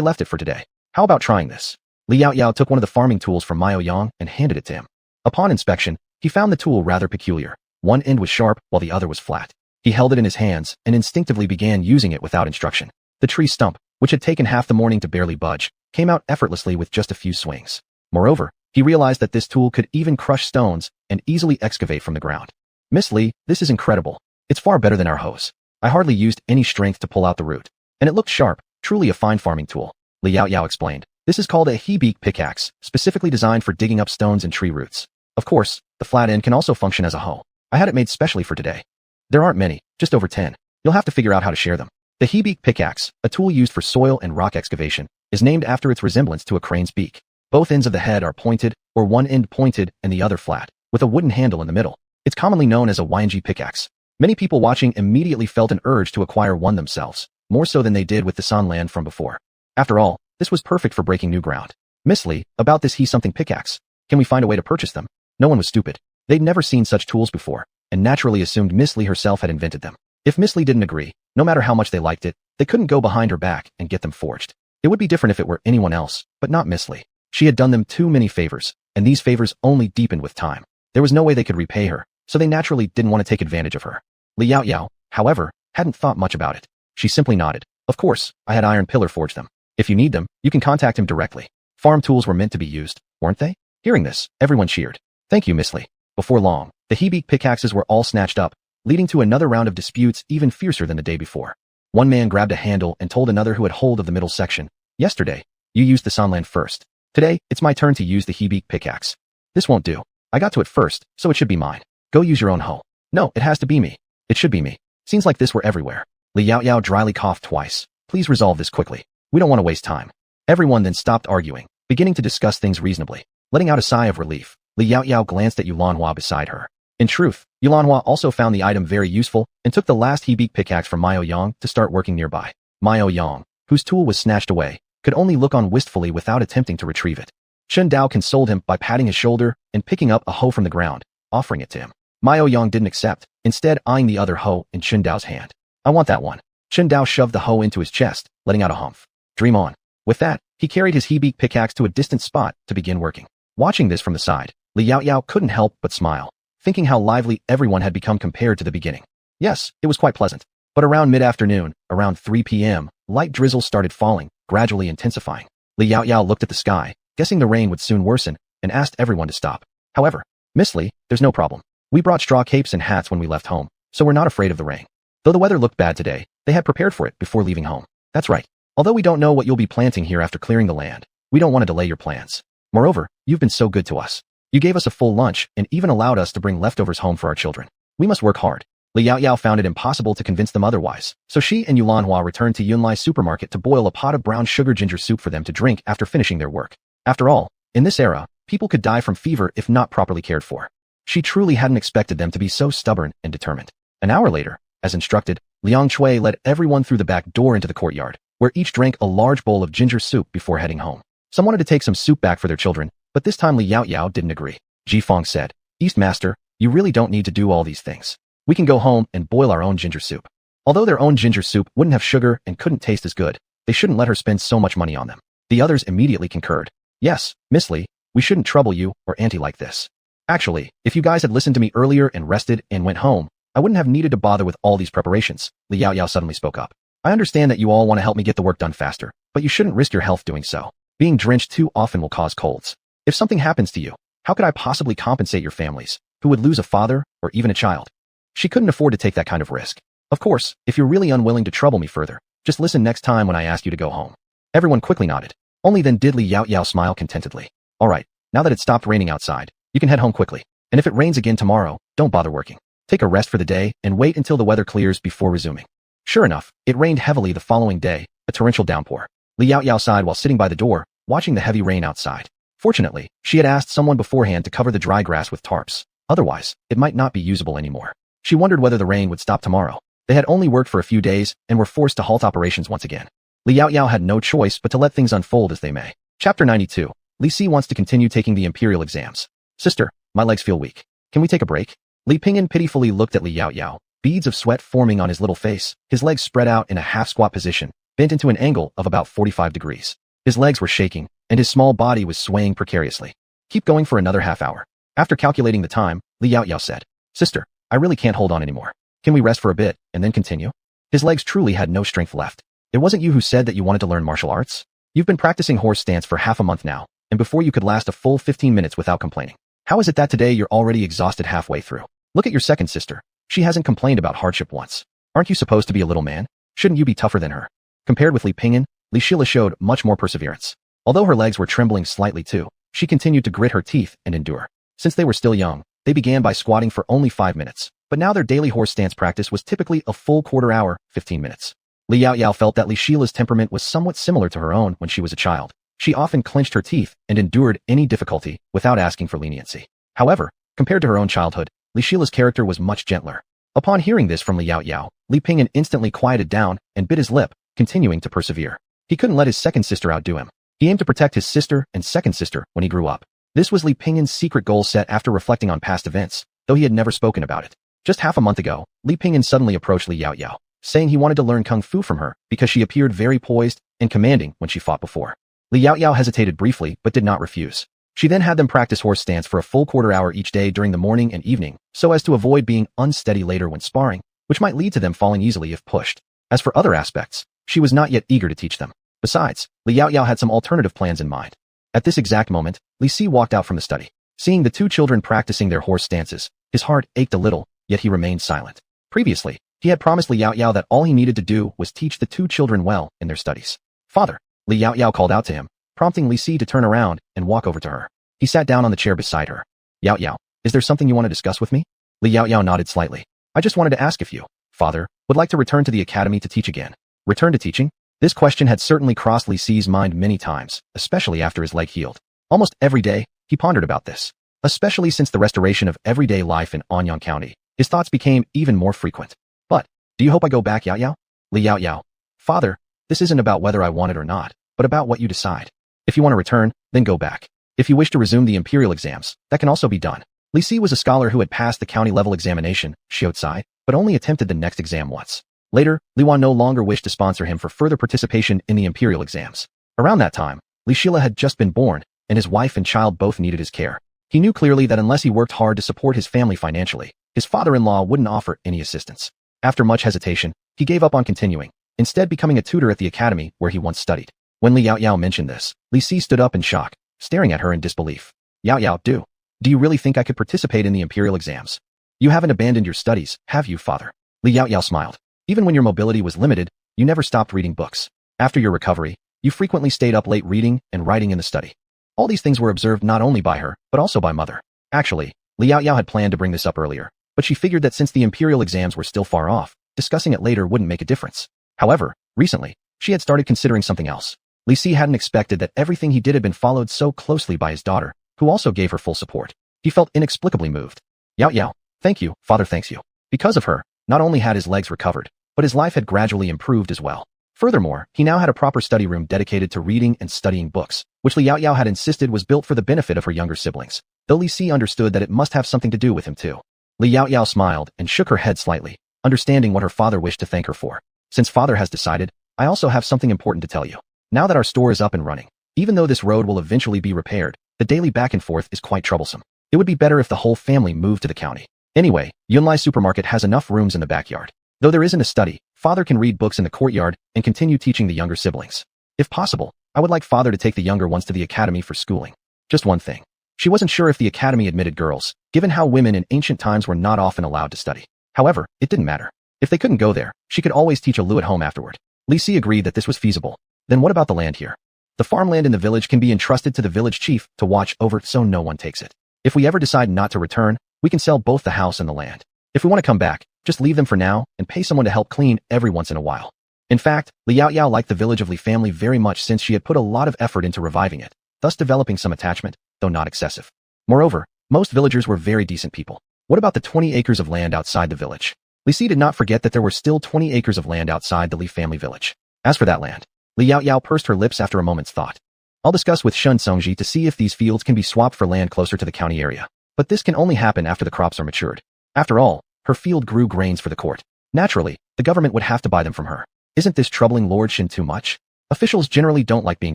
left it for today. How about trying this? Li Yaoyao took one of the farming tools from Maio Yang and handed it to him. Upon inspection, he found the tool rather peculiar. One end was sharp while the other was flat. He held it in his hands and instinctively began using it without instruction. The tree stump, which had taken half the morning to barely budge, came out effortlessly with just a few swings. Moreover, he realized that this tool could even crush stones and easily excavate from the ground. Miss Li, this is incredible. It's far better than our hoes. I hardly used any strength to pull out the root. And it looked sharp, truly a fine farming tool. Li Yaoyao explained. This is called a he-beak pickaxe, specifically designed for digging up stones and tree roots. Of course, the flat end can also function as a hoe. I had it made specially for today. There aren't many, just over 10. You'll have to figure out how to share them. The he-beak pickaxe, a tool used for soil and rock excavation, is named after its resemblance to a crane's beak. Both ends of the head are pointed, or one end pointed and the other flat, with a wooden handle in the middle. It's commonly known as a YNG pickaxe. Many people watching immediately felt an urge to acquire one themselves, more so than they did with the Sanland from before. After all, this was perfect for breaking new ground. Miss Li, about this he-something pickaxe. Can we find a way to purchase them? No one was stupid. They'd never seen such tools before, and naturally assumed Miss Li herself had invented them. If Miss Li didn't agree, no matter how much they liked it, they couldn't go behind her back and get them forged. It would be different if it were anyone else, but not Miss Li. She had done them too many favors, and these favors only deepened with time. There was no way they could repay her, so they naturally didn't want to take advantage of her. Li Yaoyao, however, hadn't thought much about it. She simply nodded. Of course, I had Iron Pillar forge them. If you need them, you can contact him directly. Farm tools were meant to be used, weren't they? Hearing this, everyone cheered. Thank you, Miss Li. Before long, the Hebik pickaxes were all snatched up, leading to another round of disputes even fiercer than the day before. One man grabbed a handle and told another who had hold of the middle section, "Yesterday, you used the Sunland first. Today, it's my turn to use the Hebik pickaxe. This won't do. I got to it first, so it should be mine. Go use your own hoe." "No, it has to be me. It should be me. Seems like this were everywhere." Li Yaoyao dryly coughed twice. "Please resolve this quickly. We don't want to waste time." Everyone then stopped arguing, beginning to discuss things reasonably. Letting out a sigh of relief, Li Yaoyao glanced at Yulanhua beside her. In truth, Yulanhua also found the item very useful and took the last Hebik pickaxe from Miao Yang to start working nearby. Miao Yang, whose tool was snatched away, could only look on wistfully without attempting to retrieve it. Chen Dao consoled him by patting his shoulder and picking up a hoe from the ground, offering it to him. Miao Yang didn't accept, instead eyeing the other hoe in Chen Dao's hand. "I want that one." Chen Dao shoved the hoe into his chest, letting out a humph. "Dream on." With that, he carried his Hebik pickaxe to a distant spot to begin working. Watching this from the side, Li Yaoyao couldn't help but smile, thinking how lively everyone had become compared to the beginning. Yes, it was quite pleasant. But around mid-afternoon, around 3 p.m., light drizzles started falling, gradually intensifying. Li Yaoyao looked at the sky, guessing the rain would soon worsen, and asked everyone to stop. However, "Miss Li, there's no problem. We brought straw capes and hats when we left home, so we're not afraid of the rain." Though the weather looked bad today, they had prepared for it before leaving home. "That's right. Although we don't know what you'll be planting here after clearing the land, we don't want to delay your plans. Moreover, you've been so good to us. You gave us a full lunch and even allowed us to bring leftovers home for our children. We must work hard." Li Yaoyao found it impossible to convince them otherwise, so she and Yulanhua returned to Yunlai supermarket to boil a pot of brown sugar ginger soup for them to drink after finishing their work. After all, in this era, people could die from fever if not properly cared for. She truly hadn't expected them to be so stubborn and determined. An hour later, as instructed, Liang Chui led everyone through the back door into the courtyard, where each drank a large bowl of ginger soup before heading home. Some wanted to take some soup back for their children, but this time Li Yaoyao didn't agree. Ji Fong said, "East Master, you really don't need to do all these things. We can go home and boil our own ginger soup." Although their own ginger soup wouldn't have sugar and couldn't taste as good, they shouldn't let her spend so much money on them. The others immediately concurred. "Yes, Miss Li, we shouldn't trouble you or auntie like this. Actually, if you guys had listened to me earlier and rested and went home, I wouldn't have needed to bother with all these preparations." Li Yaoyao suddenly spoke up. "I understand that you all want to help me get the work done faster, but you shouldn't risk your health doing so. Being drenched too often will cause colds. If something happens to you, how could I possibly compensate your families, who would lose a father or even a child?" She couldn't afford to take that kind of risk. "Of course, if you're really unwilling to trouble me further, just listen next time when I ask you to go home." Everyone quickly nodded. Only then did Li Yaoyao smile contentedly. "All right, now that it stopped raining outside, you can head home quickly. And if it rains again tomorrow, don't bother working. Take a rest for the day and wait until the weather clears before resuming." Sure enough, it rained heavily the following day, a torrential downpour. Li Yaoyao sighed while sitting by the door, watching the heavy rain outside. Fortunately, she had asked someone beforehand to cover the dry grass with tarps. Otherwise, it might not be usable anymore. She wondered whether the rain would stop tomorrow. They had only worked for a few days and were forced to halt operations once again. Li Yaoyao had no choice but to let things unfold as they may. Chapter 92. Li Si wants to continue taking the imperial exams. "Sister, my legs feel weak. Can we take a break?" Li Pingyan pitifully looked at Li Yaoyao, beads of sweat forming on his little face, his legs spread out in a half-squat position, bent into an angle of about 45 degrees. His legs were shaking, and his small body was swaying precariously. "Keep going for another half hour." After calculating the time, Li Yaoyao said, "Sister, I really can't hold on anymore. Can we rest for a bit and then continue?" His legs truly had no strength left. "It wasn't you who said that you wanted to learn martial arts? You've been practicing horse stance for half a month now, and before you could last a full 15 minutes without complaining. How is it that today you're already exhausted halfway through? Look at your second sister. She hasn't complained about hardship once. Aren't you supposed to be a little man? Shouldn't you be tougher than her?" Compared with Li Pingyan, Li Shila showed much more perseverance. Although her legs were trembling slightly too, she continued to grit her teeth and endure. Since they were still young, they began by squatting for only 5 minutes, but now their daily horse stance practice was typically a full quarter hour, 15 minutes. Li Yaoyao felt that Li Shila's temperament was somewhat similar to her own when she was a child. She often clenched her teeth and endured any difficulty without asking for leniency. However, compared to her own childhood, Li Shila's character was much gentler. Upon hearing this from Li Yaoyao, Li Pingyan instantly quieted down and bit his lip, continuing to persevere. He couldn't let his second sister outdo him. He aimed to protect his sister and second sister when he grew up. This was Li Pingyan's secret goal set after reflecting on past events, though he had never spoken about it. Just half a month ago, Li Pingyan suddenly approached Li Yaoyao, saying he wanted to learn kung fu from her because she appeared very poised and commanding when she fought before. Li Yaoyao hesitated briefly but did not refuse. She then had them practice horse stance for a full quarter-hour each day during the morning and evening, so as to avoid being unsteady later when sparring, which might lead to them falling easily if pushed. As for other aspects, she was not yet eager to teach them. Besides, Li Yaoyao had some alternative plans in mind. At this exact moment, Li Si walked out from the study. Seeing the two children practicing their horse stances, his heart ached a little, yet he remained silent. Previously, he had promised Li Yaoyao that all he needed to do was teach the two children well in their studies. "Father," Li Yaoyao called out to him, prompting Li Si to turn around and walk over to her. He sat down on the chair beside her. "Yaoyao, is there something you want to discuss with me?" Li Yaoyao nodded slightly. "I just wanted to ask if you, father, would like to return to the academy to teach again." Return to teaching? This question had certainly crossed Li Si's mind many times, especially after his leg healed. Almost every day, he pondered about this. Especially since the restoration of everyday life in Anyang County, his thoughts became even more frequent. "But, do you hope I go back, Yaoyao?" Li Yaoyao. "Father, this isn't about whether I want it or not, but about what you decide. If you want to return, then go back. If you wish to resume the imperial exams, that can also be done." Li Si was a scholar who had passed the county-level examination, Xiaocai, but only attempted the next exam once. Later, Li Wan no longer wished to sponsor him for further participation in the imperial exams. Around that time, Li Shila had just been born, and his wife and child both needed his care. He knew clearly that unless he worked hard to support his family financially, his father-in-law wouldn't offer any assistance. After much hesitation, he gave up on continuing, instead becoming a tutor at the academy where he once studied. When Li Yaoyao mentioned this, Li Si stood up in shock, staring at her in disbelief. "Yaoyao, do you really think I could participate in the imperial exams? You haven't abandoned your studies, have you, father?" Li Yaoyao smiled. "Even when your mobility was limited, you never stopped reading books. After your recovery, you frequently stayed up late reading and writing in the study." All these things were observed not only by her, but also by mother. Actually, Li Yaoyao had planned to bring this up earlier, but she figured that since the imperial exams were still far off, discussing it later wouldn't make a difference. However, recently, she had started considering something else. Li Si hadn't expected that everything he did had been followed so closely by his daughter, who also gave her full support. He felt inexplicably moved. "Yaoyao, thank you, father thanks you." Because of her, not only had his legs recovered, but his life had gradually improved as well. Furthermore, he now had a proper study room dedicated to reading and studying books, which Li Yaoyao had insisted was built for the benefit of her younger siblings, though Li Si understood that it must have something to do with him too. Li Yaoyao smiled and shook her head slightly, understanding what her father wished to thank her for. "Since father has decided, I also have something important to tell you. Now that our store is up and running, even though this road will eventually be repaired, the daily back and forth is quite troublesome. It would be better if the whole family moved to the county. Anyway, Yunlai Supermarket has enough rooms in the backyard. Though there isn't a study, father can read books in the courtyard and continue teaching the younger siblings. If possible, I would like father to take the younger ones to the academy for schooling. Just one thing." She wasn't sure if the academy admitted girls, given how women in ancient times were not often allowed to study. However, it didn't matter. If they couldn't go there, she could always teach Alu at home afterward. Li Si agreed that this was feasible. "Then what about the land here? The farmland in the village can be entrusted to the village chief to watch over so no one takes it. If we ever decide not to return, we can sell both the house and the land. If we want to come back, just leave them for now and pay someone to help clean every once in a while." In fact, Li Yaoyao liked the village of Li family very much since she had put a lot of effort into reviving it, thus developing some attachment, though not excessive. Moreover, most villagers were very decent people. What about the 20 acres of land outside the village? Li Si did not forget that there were still 20 acres of land outside the Li family village. As for that land, Li Yaoyao pursed her lips after a moment's thought. "I'll discuss with Shun Songji to see if these fields can be swapped for land closer to the county area. But this can only happen after the crops are matured. After all, her field grew grains for the court. Naturally, the government would have to buy them from her. Isn't this troubling Lord Shin too much? Officials generally don't like being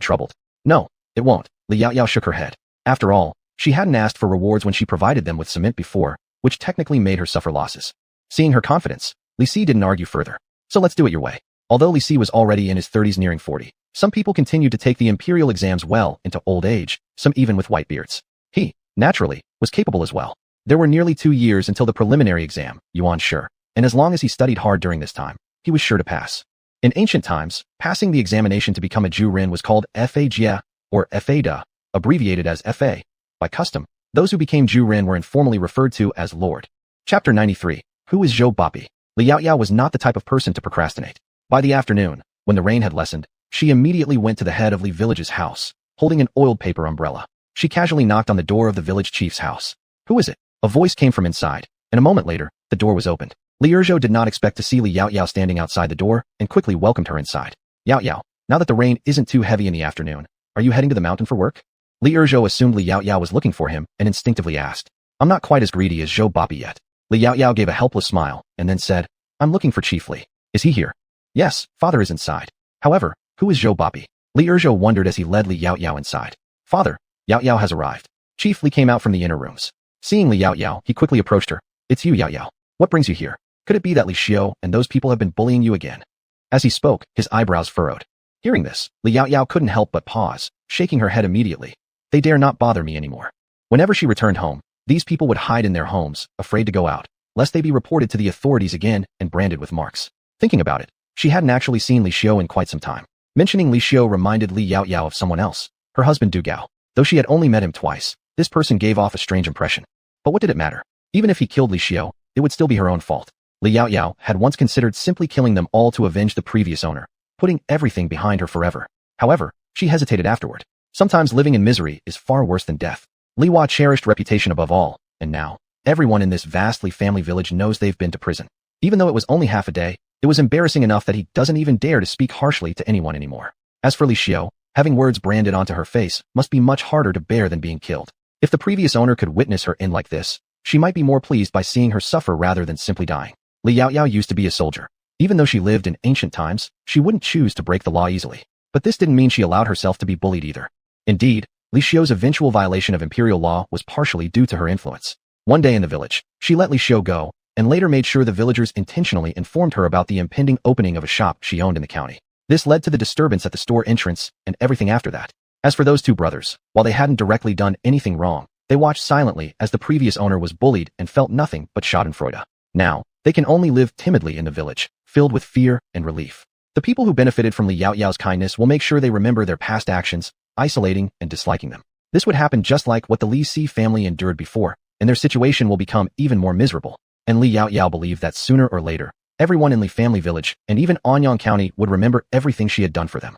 troubled." "No, it won't." Li Yaoyao shook her head. After all, she hadn't asked for rewards when she provided them with cement before, which technically made her suffer losses. Seeing her confidence, Li Si didn't argue further. "So let's do it your way." Although Li Si was already in his 30s nearing 40, some people continued to take the imperial exams well into old age, some even with white beards. He, naturally, was capable as well. There were nearly 2 years until the preliminary exam, Yuan sure, and as long as he studied hard during this time, he was sure to pass. In ancient times, passing the examination to become a Jurin was called Fa or Fa, abbreviated as Fa. By custom, those who became Jurin were informally referred to as Lord. Chapter 93. Who is Zhou Bapi? Li Yaoyao was not the type of person to procrastinate. By the afternoon, when the rain had lessened, she immediately went to the head of Li village's house, holding an oiled paper umbrella. She casually knocked on the door of the village chief's house. "Who is it?" A voice came from inside, and a moment later, the door was opened. Li Erzhou did not expect to see Li Yaoyao standing outside the door and quickly welcomed her inside. "Yaoyao, now that the rain isn't too heavy in the afternoon, are you heading to the mountain for work?" Li Erzhou assumed Li Yaoyao was looking for him and instinctively asked. "I'm not quite as greedy as Zhou Bapi yet." Li Yaoyao gave a helpless smile and then said, "I'm looking for Chief Li. Is he here?" "Yes, father is inside. However, who is Zhou Bapi?" Li Erzhou wondered as he led Li Yaoyao inside. "Father, Yaoyao has arrived." Chief Li came out from the inner rooms. Seeing Li Yaoyao, he quickly approached her. It's you, Yaoyao. What brings you here? Could it be that Li Xiao and those people have been bullying you again? As he spoke, his eyebrows furrowed. Hearing this, Li Yaoyao couldn't help but pause, shaking her head immediately. They dare not bother me anymore. Whenever she returned home, these people would hide in their homes, afraid to go out, lest they be reported to the authorities again and branded with marks. Thinking about it, she hadn't actually seen Li Xiao in quite some time. Mentioning Li Xiao reminded Li Yaoyao of someone else, her husband Du Gao. Though she had only met him twice, this person gave off a strange impression. But what did it matter? Even if he killed Li Xiao, it would still be her own fault. Li Yaoyao had once considered simply killing them all to avenge the previous owner, putting everything behind her forever. However, she hesitated afterward. Sometimes living in misery is far worse than death. Li Hua cherished reputation above all, and now, everyone in this vastly family village knows they've been to prison. Even though it was only half a day, it was embarrassing enough that he doesn't even dare to speak harshly to anyone anymore. As for Li Xiao, having words branded onto her face must be much harder to bear than being killed. If the previous owner could witness her end like this, she might be more pleased by seeing her suffer rather than simply dying. Li Yaoyao used to be a soldier. Even though she lived in ancient times, she wouldn't choose to break the law easily. But this didn't mean she allowed herself to be bullied either. Indeed, Li Xiao's eventual violation of imperial law was partially due to her influence. One day in the village, she let Li Xiao go, and later made sure the villagers intentionally informed her about the impending opening of a shop she owned in the county. This led to the disturbance at the store entrance and everything after that. As for those two brothers, while they hadn't directly done anything wrong, they watched silently as the previous owner was bullied and felt nothing but schadenfreude. Now, they can only live timidly in the village, filled with fear and relief. The people who benefited from Li Yaoyao's kindness will make sure they remember their past actions, isolating and disliking them. This would happen just like what the Li Si family endured before, and their situation will become even more miserable. And Li Yaoyao believed that sooner or later, everyone in Li family village and even Anyang County would remember everything she had done for them.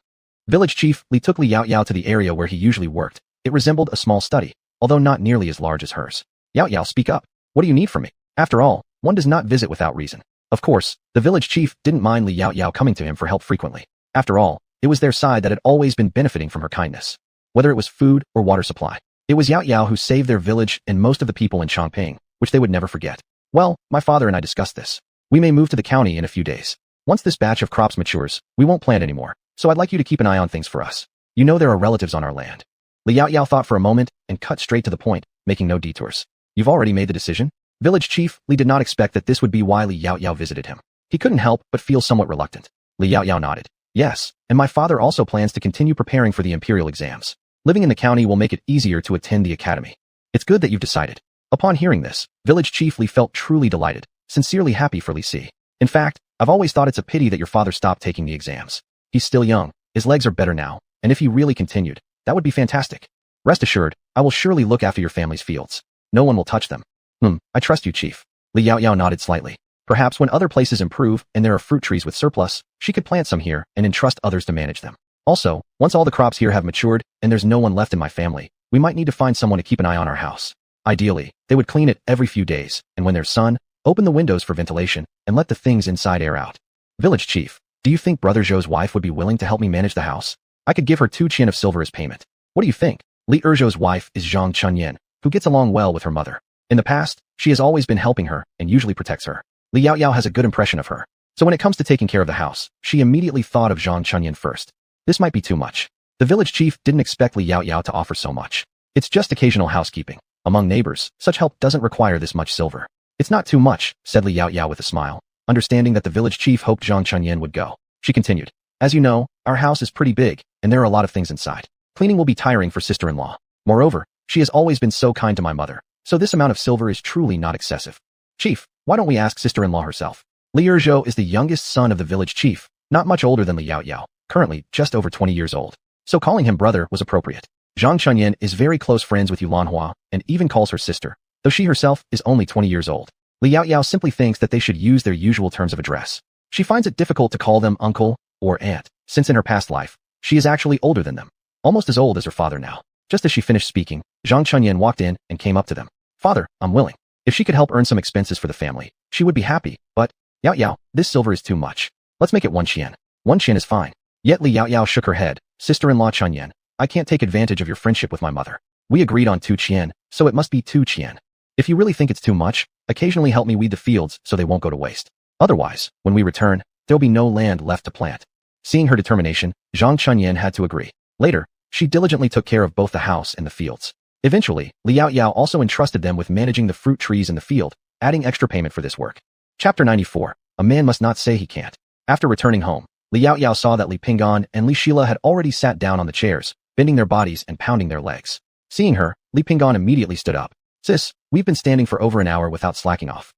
Village Chief Li took Li Yaoyao to the area where he usually worked. It resembled a small study, although not nearly as large as hers. Yaoyao, speak up. What do you need from me? After all, one does not visit without reason. Of course, the village chief didn't mind Li Yaoyao coming to him for help frequently. After all, it was their side that had always been benefiting from her kindness. Whether it was food or water supply, it was Yaoyao who saved their village and most of the people in Chongping, which they would never forget. Well, my father and I discussed this. We may move to the county in a few days. Once this batch of crops matures, we won't plant anymore, so I'd like you to keep an eye on things for us. You know there are relatives on our land. Li Yaoyao thought for a moment and cut straight to the point, making no detours. You've already made the decision? Village Chief Li did not expect that this would be why Li Yaoyao visited him. He couldn't help but feel somewhat reluctant. Li Yaoyao nodded. Yes, and my father also plans to continue preparing for the imperial exams. Living in the county will make it easier to attend the academy. It's good that you've decided. Upon hearing this, Village Chief Li felt truly delighted, sincerely happy for Li Si. In fact, I've always thought it's a pity that your father stopped taking the exams. He's still young, his legs are better now, and if he really continued, that would be fantastic. Rest assured, I will surely look after your family's fields. No one will touch them. I trust you, Chief. Li Yaoyao nodded slightly. Perhaps when other places improve and there are fruit trees with surplus, she could plant some here and entrust others to manage them. Also, once all the crops here have matured and there's no one left in my family, we might need to find someone to keep an eye on our house. Ideally, they would clean it every few days, and when there's sun, open the windows for ventilation and let the things inside air out. Village Chief, do you think Brother Zhou's wife would be willing to help me manage the house? I could give her 2 qian of silver as payment. What do you think? Li Erzhou's wife is Zhang Chunyan, who gets along well with her mother. In the past, she has always been helping her and usually protects her. Li Yaoyao has a good impression of her. So when it comes to taking care of the house, she immediately thought of Zhang Chunyan first. This might be too much. The village chief didn't expect Li Yaoyao to offer so much. It's just occasional housekeeping. Among neighbors, such help doesn't require this much silver. It's not too much, said Li Yaoyao with a smile, understanding that the village chief hoped Zhang Chunyan would go. She continued, as you know, our house is pretty big, and there are a lot of things inside. Cleaning will be tiring for sister-in-law. Moreover, she has always been so kind to my mother, so this amount of silver is truly not excessive. Chief, why don't we ask sister-in-law herself? Li Erzhou is the youngest son of the village chief, not much older than Li Yaoyao, currently just over 20 years old. So calling him brother was appropriate. Zhang Chunyan is very close friends with Yulan Hua and even calls her sister, though she herself is only 20 years old. Li Yaoyao simply thinks that they should use their usual terms of address. She finds it difficult to call them uncle or aunt, since in her past life, she is actually older than them, almost as old as her father now. Just as she finished speaking, Zhang Chunyan walked in and came up to them. Father, I'm willing. If she could help earn some expenses for the family, she would be happy, but, Yaoyao, this silver is too much. Let's make it 1 qian. 1 qian is fine. Yet Li Yaoyao shook her head. Sister-in-law Chunyan, I can't take advantage of your friendship with my mother. We agreed on 2 qian, so it must be 2 qian. If you really think it's too much, occasionally help me weed the fields so they won't go to waste. Otherwise, when we return, there'll be no land left to plant. Seeing her determination, Zhang Chunyan had to agree. Later, she diligently took care of both the house and the fields. Eventually, Liao Yao also entrusted them with managing the fruit trees in the field, adding extra payment for this work. Chapter 94. A man must not say he can't. After returning home, Liao Yao saw that Li Pinggan and Li Shila had already sat down on the chairs, bending their bodies and pounding their legs. Seeing her, Li Pinggan immediately stood up. Sis, we've been standing for over an hour without slacking off.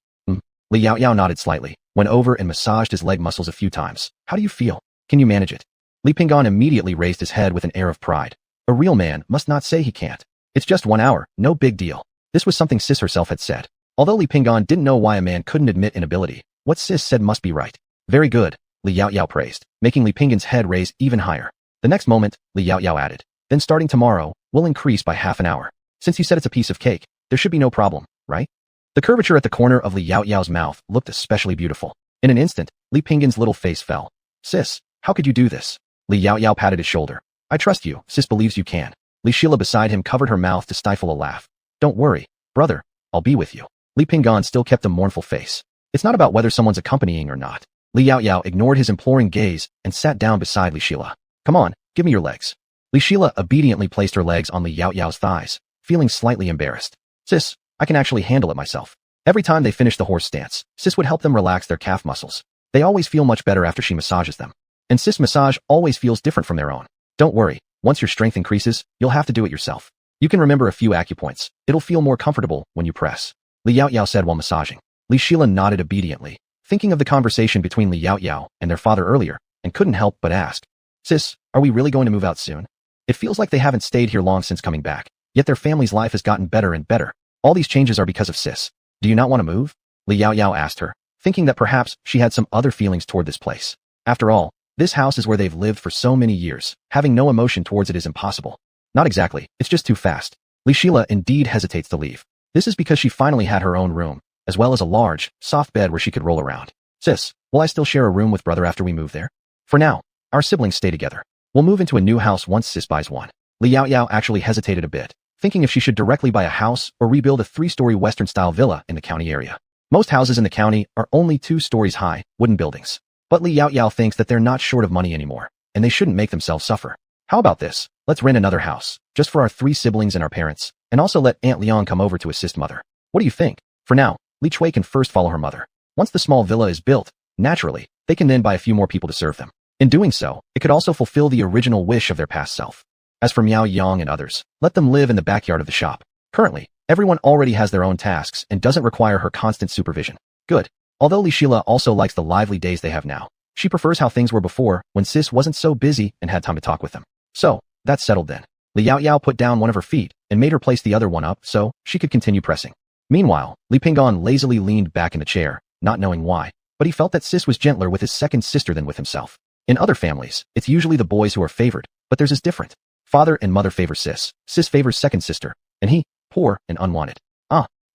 Liao Yao nodded slightly, went over and massaged his leg muscles a few times. How do you feel? Can you manage it? Li Pinggan immediately raised his head with an air of pride. A real man must not say he can't. It's just 1 hour, no big deal. This was something Sis herself had said. Although Li Pinggan didn't know why a man couldn't admit inability, what Sis said must be right. Very good, Liao Yao praised, making Li Pinggan's head raise even higher. The next moment, Liao Yao added, then starting tomorrow, we'll increase by half an hour. Since you said it's a piece of cake, there should be no problem, right? The curvature at the corner of Liao Yao's mouth looked especially beautiful. In an instant, Li Pinggan's little face fell. Sis, how could you do this? Liao Yao patted his shoulder. I trust you, Sis believes you can. Li Shila beside him covered her mouth to stifle a laugh. Don't worry, brother, I'll be with you. Li Pinggan still kept a mournful face. It's not about whether someone's accompanying or not. Liao Yao ignored his imploring gaze and sat down beside Li Shila. Come on, give me your legs. Li Shila obediently placed her legs on Liao Yao's thighs, feeling slightly embarrassed. Sis, I can actually handle it myself. Every time they finished the horse stance, Sis would help them relax their calf muscles. They always feel much better after she massages them. And Sis' massage always feels different from their own. Don't worry, once your strength increases, you'll have to do it yourself. You can remember a few acupoints. It'll feel more comfortable when you press. Liao Yao said while massaging. Li Shila nodded obediently, thinking of the conversation between Liao Yao and their father earlier, and couldn't help but ask. Sis, are we really going to move out soon? It feels like they haven't stayed here long since coming back, yet their family's life has gotten better and better. All these changes are because of Sis. Do you not want to move? Liao Yao asked her, thinking that perhaps she had some other feelings toward this place. After all, this house is where they've lived for so many years. Having no emotion towards it is impossible. Not exactly, it's just too fast. Li Shila indeed hesitates to leave. This is because she finally had her own room, as well as a large, soft bed where she could roll around. Sis, will I still share a room with brother after we move there? For now, our siblings stay together. We'll move into a new house once Sis buys one. Liao Yao actually hesitated a bit, thinking if she should directly buy a house or rebuild a 3-story Western-style villa in the county area. Most houses in the county are only 2 stories high, wooden buildings. But Liao Yao thinks that they're not short of money anymore, and they shouldn't make themselves suffer. How about this? Let's rent another house, just for our 3 siblings and our parents, and also let Aunt Liang come over to assist mother. What do you think? For now, Li Chui can first follow her mother. Once the small villa is built, naturally, they can then buy a few more people to serve them. In doing so, it could also fulfill the original wish of their past self. As for Miao Yang and others, let them live in the backyard of the shop. Currently, everyone already has their own tasks and doesn't require her constant supervision. Good. Although Li Shila also likes the lively days they have now, she prefers how things were before when Sis wasn't so busy and had time to talk with them. So, that's settled then. Liao Yao put down one of her feet and made her place the other one up so she could continue pressing. Meanwhile, Li Pinggan lazily leaned back in the chair, not knowing why, but he felt that Sis was gentler with his second sister than with himself. In other families, it's usually the boys who are favored, but theirs is different. Father and mother favor Sis favors second sister, and he, poor and unwanted.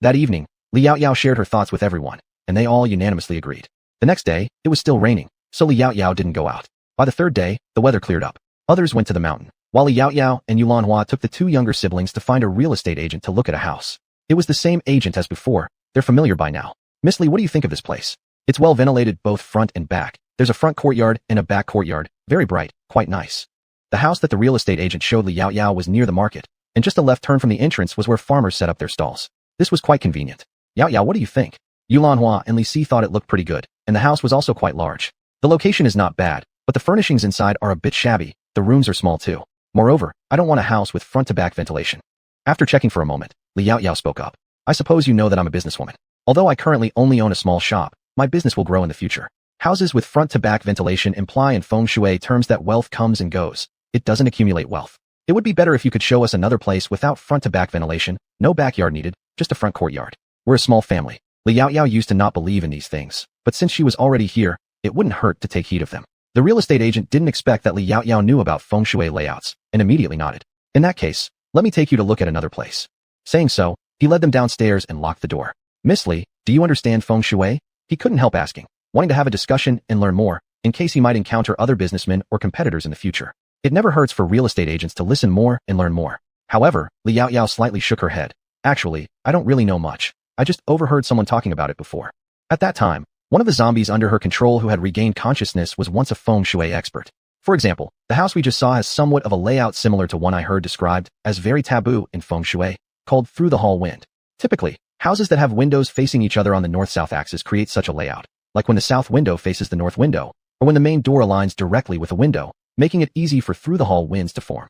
That evening, Liao Yao shared her thoughts with everyone, and they all unanimously agreed. The next day, it was still raining, so Liao Yao didn't go out. By the 3rd day, the weather cleared up. Others went to the mountain, while Liao Yao and Yulanhua took the 2 younger siblings to find a real estate agent to look at a house. It was the same agent as before. They're familiar by now. Miss Li, what do you think of this place? It's well ventilated both front and back. There's a front courtyard and a back courtyard, very bright, quite nice. The house that the real estate agent showed Liao Yao was near the market, and just a left turn from the entrance was where farmers set up their stalls. This was quite convenient. Yao Yao, what do you think? Yulanhua and Li Si thought it looked pretty good, and the house was also quite large. The location is not bad, but the furnishings inside are a bit shabby. The rooms are small too. Moreover, I don't want a house with front-to-back ventilation. After checking for a moment, Liao Yao spoke up. I suppose you know that I'm a businesswoman. Although I currently only own a small shop, my business will grow in the future. Houses with front-to-back ventilation imply in feng shui terms that wealth comes and goes. It doesn't accumulate wealth. It would be better if you could show us another place without front-to-back ventilation, no backyard needed, just a front courtyard. We're a small family. Liao Yao used to not believe in these things, but since she was already here, it wouldn't hurt to take heed of them. The real estate agent didn't expect that Liao Yao knew about feng shui layouts, and immediately nodded. In that case, let me take you to look at another place. Saying so, he led them downstairs and locked the door. Miss Li, do you understand feng shui? He couldn't help asking, wanting to have a discussion and learn more, in case he might encounter other businessmen or competitors in the future. It never hurts for real estate agents to listen more and learn more. However, Liao Yao slightly shook her head. Actually, I don't really know much. I just overheard someone talking about it before. At that time, one of the zombies under her control who had regained consciousness was once a feng shui expert. For example, the house we just saw has somewhat of a layout similar to one I heard described as very taboo in feng shui, called through the hall wind. Typically, houses that have windows facing each other on the north-south axis create such a layout, like when the south window faces the north window, or when the main door aligns directly with a window, making it easy for through the hall winds to form.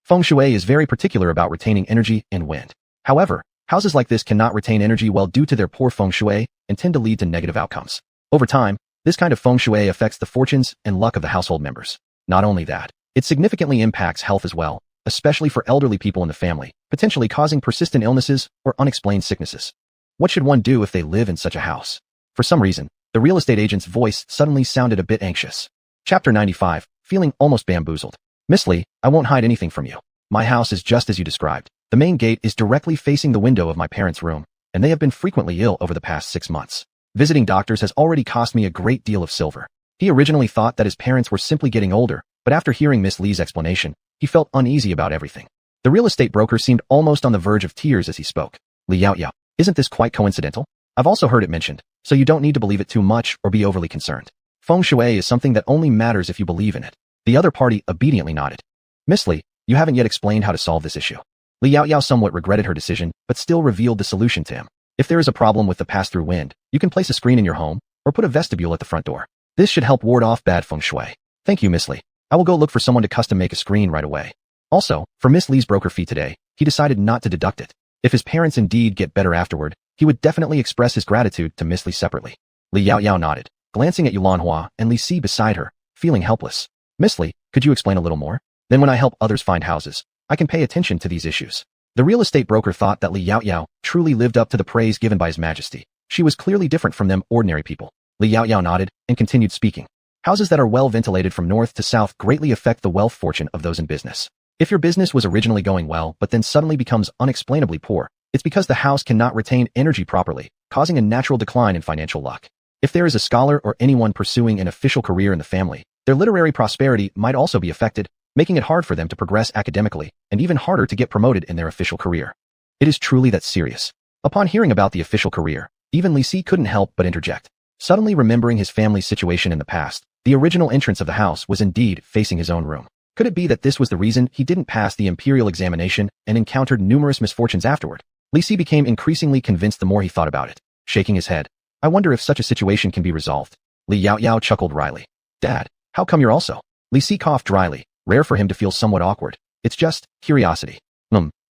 Feng shui is very particular about retaining energy and wind. However, houses like this cannot retain energy well due to their poor feng shui and tend to lead to negative outcomes. Over time, this kind of feng shui affects the fortunes and luck of the household members. Not only that, it significantly impacts health as well, especially for elderly people in the family, potentially causing persistent illnesses or unexplained sicknesses. What should one do if they live in such a house? For some reason, the real estate agent's voice suddenly sounded a bit anxious. Chapter 95, feeling almost bamboozled. Miss Lee, I won't hide anything from you. My house is just as you described. The main gate is directly facing the window of my parents' room, and they have been frequently ill over the past 6 months. Visiting doctors has already cost me a great deal of silver. He originally thought that his parents were simply getting older, but after hearing Miss Lee's explanation, he felt uneasy about everything. The real estate broker seemed almost on the verge of tears as he spoke. Li Yao, isn't this quite coincidental? I've also heard it mentioned, so you don't need to believe it too much or be overly concerned. Feng shui is something that only matters if you believe in it. The other party obediently nodded. Miss Lee, you haven't yet explained how to solve this issue. Li Yao somewhat regretted her decision, but still revealed the solution to him. If there is a problem with the pass-through wind, you can place a screen in your home, or put a vestibule at the front door. This should help ward off bad feng shui. Thank you, Miss Lee. I will go look for someone to custom make a screen right away. Also, for Miss Lee's broker fee today, he decided not to deduct it. If his parents indeed get better afterward, he would definitely express his gratitude to Miss Lee separately. Li Yao nodded, glancing at Yulanhua and Li Si beside her, feeling helpless. Miss Lee, could you explain a little more? Then when I help others find houses, I can pay attention to these issues. The real estate broker thought that Li Yao truly lived up to the praise given by His Majesty. She was clearly different from them ordinary people. Li Yao nodded and continued speaking. Houses that are well ventilated from north to south greatly affect the wealth fortune of those in business. If your business was originally going well but then suddenly becomes unexplainably poor, it's because the house cannot retain energy properly, causing a natural decline in financial luck. If there is a scholar or anyone pursuing an official career in the family, their literary prosperity might also be affected, making it hard for them to progress academically and even harder to get promoted in their official career. It is truly that serious. Upon hearing about the official career, even Li Si couldn't help but interject. Suddenly remembering his family's situation in the past, the original entrance of the house was indeed facing his own room. Could it be that this was the reason he didn't pass the imperial examination and encountered numerous misfortunes afterward? Li Si became increasingly convinced the more he thought about it. Shaking his head, I wonder if such a situation can be resolved. Li Yao chuckled wryly. Dad, how come you're also? Li Si coughed dryly, rare for him to feel somewhat awkward. It's just curiosity.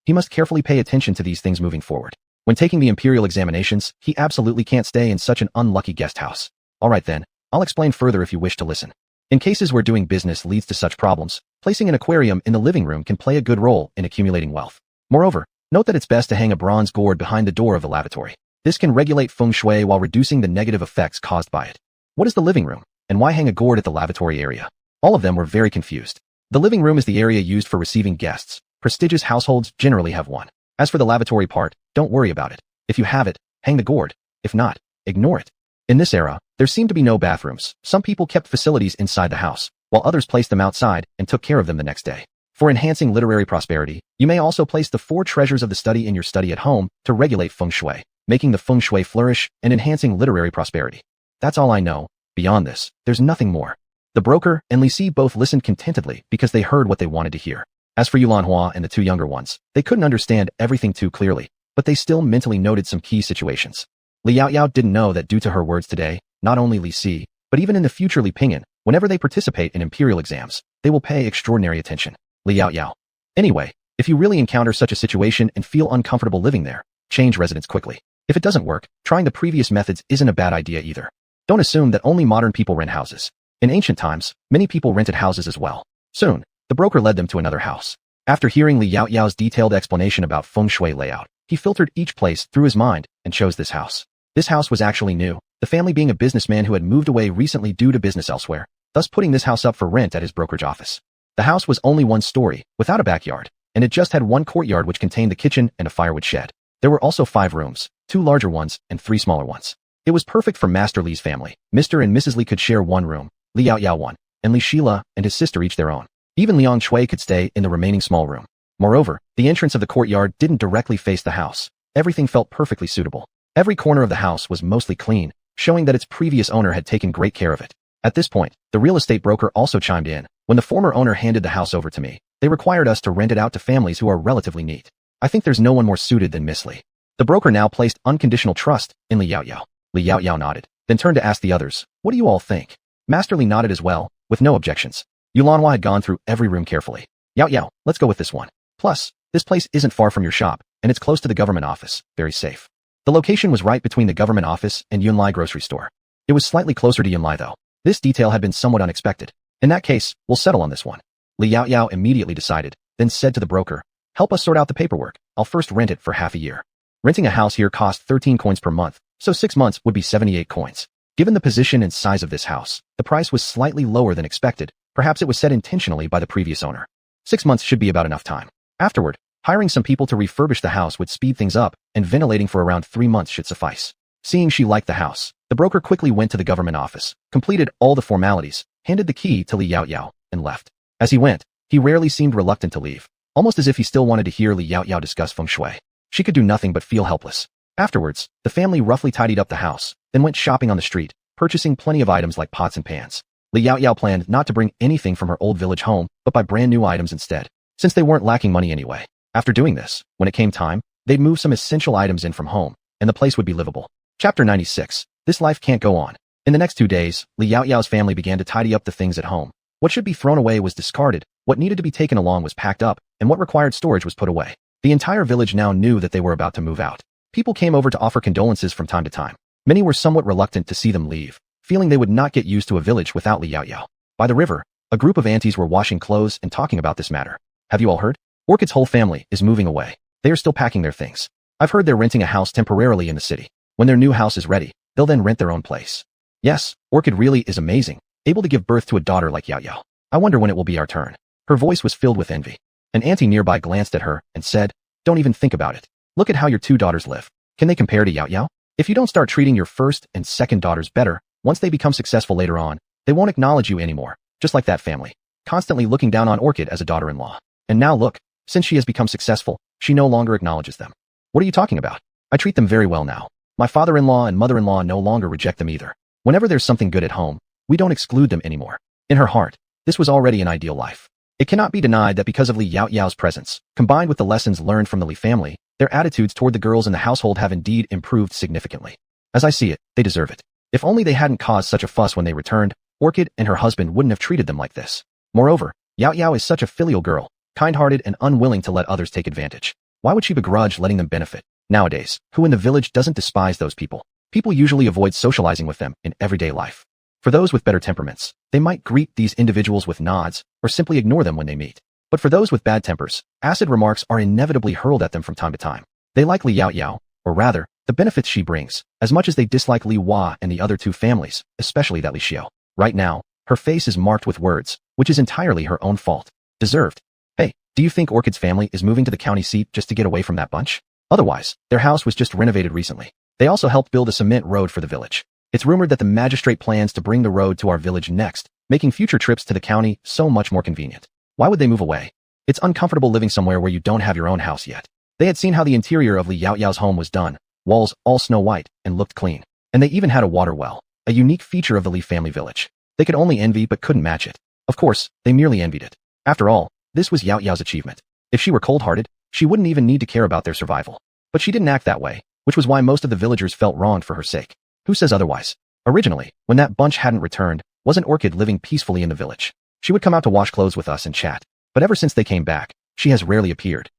He must carefully pay attention to these things moving forward. When taking the imperial examinations, he absolutely can't stay in such an unlucky guest house. Alright then, I'll explain further if you wish to listen. In cases where doing business leads to such problems, placing an aquarium in the living room can play a good role in accumulating wealth. Moreover, note that it's best to hang a bronze gourd behind the door of the lavatory. This can regulate feng shui while reducing the negative effects caused by it. What is the living room, and why hang a gourd at the lavatory area? All of them were very confused. The living room is the area used for receiving guests. Prestigious households generally have one. As for the lavatory part, don't worry about it. If you have it, hang the gourd. If not, ignore it. In this era, there seemed to be no bathrooms. Some people kept facilities inside the house, while others placed them outside and took care of them the next day. For enhancing literary prosperity, you may also place the 4 treasures of the study in your study at home to regulate feng shui, making the feng shui flourish and enhancing literary prosperity. That's all I know. Beyond this, there's nothing more. The broker and Li Si both listened contentedly because they heard what they wanted to hear. As for Yulanhua and the 2 younger ones, they couldn't understand everything too clearly, but they still mentally noted some key situations. Li Yao didn't know that due to her words today, not only Li Si, but even in the future Li Pingyan, whenever they participate in imperial exams, they will pay extraordinary attention. Li Yao. Anyway, if you really encounter such a situation and feel uncomfortable living there, change residence quickly. If it doesn't work, trying the previous methods isn't a bad idea either. Don't assume that only modern people rent houses. In ancient times, many people rented houses as well. Soon, the broker led them to another house. After hearing Li Yao's detailed explanation about feng shui layout, he filtered each place through his mind and chose this house. This house was actually new, the family being a businessman who had moved away recently due to business elsewhere, thus putting this house up for rent at his brokerage office. The house was only 1 story, without a backyard, and it just had 1 courtyard which contained the kitchen and a firewood shed. There were also 5 rooms, 2 larger ones and 3 smaller ones. It was perfect for Master Li's family. Mr. and Mrs. Li could share 1 room, Li Yao one, and Li Shila and his sister each their own. Even Liang Shui could stay in the remaining small room. Moreover, the entrance of the courtyard didn't directly face the house. Everything felt perfectly suitable. Every corner of the house was mostly clean, showing that its previous owner had taken great care of it. At this point, the real estate broker also chimed in, When the former owner handed the house over to me, they required us to rent it out to families who are relatively neat. I think there's no one more suited than Miss Li. The broker now placed unconditional trust in Li Yaoyao. Li Yaoyao nodded, then turned to ask the others, what do you all think? Master Li nodded as well, with no objections. Yulanhua had gone through every room carefully. Yaoyao, let's go with this one. Plus, this place isn't far from your shop, and it's close to the government office, very safe. The location was right between the government office and Yunlai grocery store. It was slightly closer to Yunlai though. This detail had been somewhat unexpected. In that case, we'll settle on this one. Li Yaoyao immediately decided, then said to the broker, help us sort out the paperwork. I'll first rent it for half a year. Renting a house here cost 13 coins per month, so 6 months would be 78 coins. Given the position and size of this house, the price was slightly lower than expected. Perhaps it was set intentionally by the previous owner. 6 months should be about enough time. Afterward, hiring some people to refurbish the house would speed things up, and ventilating for around 3 months should suffice. Seeing she liked the house, the broker quickly went to the government office, completed all the formalities, handed the key to Li Yaoyao, and left. As he went, he rarely seemed reluctant to leave, almost as if he still wanted to hear Li Yaoyao discuss feng shui. She could do nothing but feel helpless. Afterwards, the family roughly tidied up the house, then went shopping on the street, purchasing plenty of items like pots and pans. Li Yaoyao planned not to bring anything from her old village home, but buy brand new items instead, since they weren't lacking money anyway. After doing this, when it came time, they'd move some essential items in from home, and the place would be livable. Chapter 96. This life can't go on. In the next 2 days, Li Yaoyao's family began to tidy up the things at home. What should be thrown away was discarded, what needed to be taken along was packed up, and what required storage was put away. The entire village now knew that they were about to move out. People came over to offer condolences from time to time. Many were somewhat reluctant to see them leave, feeling they would not get used to a village without Li Yaoyao. By the river, a group of aunties were washing clothes and talking about this matter. Have you all heard? Orchid's whole family is moving away. They are still packing their things. I've heard they're renting a house temporarily in the city. When their new house is ready, they'll then rent their own place. Yes, Orchid really is amazing, able to give birth to a daughter like Yaoyao. I wonder when it will be our turn. Her voice was filled with envy. An auntie nearby glanced at her and said, don't even think about it. Look at how your 2 daughters live. Can they compare to Yaoyao? If you don't start treating your first and second daughters better, once they become successful later on, they won't acknowledge you anymore, just like that family, constantly looking down on Orchid as a daughter-in-law. And now look, since she has become successful, she no longer acknowledges them. What are you talking about? I treat them very well now. My father-in-law and mother-in-law no longer reject them either. Whenever there's something good at home, we don't exclude them anymore. In her heart, this was already an ideal life. It cannot be denied that because of Li Yaoyao's presence, combined with the lessons learned from the Li family, their attitudes toward the girls in the household have indeed improved significantly. As I see it, they deserve it. If only they hadn't caused such a fuss when they returned, Orchid and her husband wouldn't have treated them like this. Moreover, Yaoyao is such a filial girl, kind-hearted and unwilling to let others take advantage. Why would she begrudge letting them benefit? Nowadays, who in the village doesn't despise those people? People usually avoid socializing with them in everyday life. For those with better temperaments, they might greet these individuals with nods or simply ignore them when they meet. But for those with bad tempers, acid remarks are inevitably hurled at them from time to time. They like Li Yaoyao, or rather, the benefits she brings, as much as they dislike Li Hua and the other 2 families, especially that Li Xiao. Right now, her face is marked with words, which is entirely her own fault. Deserved. Hey, do you think Orchid's family is moving to the county seat just to get away from that bunch? Otherwise, their house was just renovated recently. They also helped build a cement road for the village. It's rumored that the magistrate plans to bring the road to our village next, making future trips to the county so much more convenient. Why would they move away? It's uncomfortable living somewhere where you don't have your own house yet. They had seen how the interior of Li Yaoyao's home was done, walls all snow white and looked clean. And they even had a water well, a unique feature of the Li family village. They could only envy but couldn't match it. Of course, they merely envied it. After all, this was Yaoyao's achievement. If she were cold-hearted, she wouldn't even need to care about their survival. But she didn't act that way, which was why most of the villagers felt wronged for her sake. Who says otherwise? Originally, when that bunch hadn't returned, wasn't Orchid living peacefully in the village? She would come out to wash clothes with us and chat. But ever since they came back, she has rarely appeared.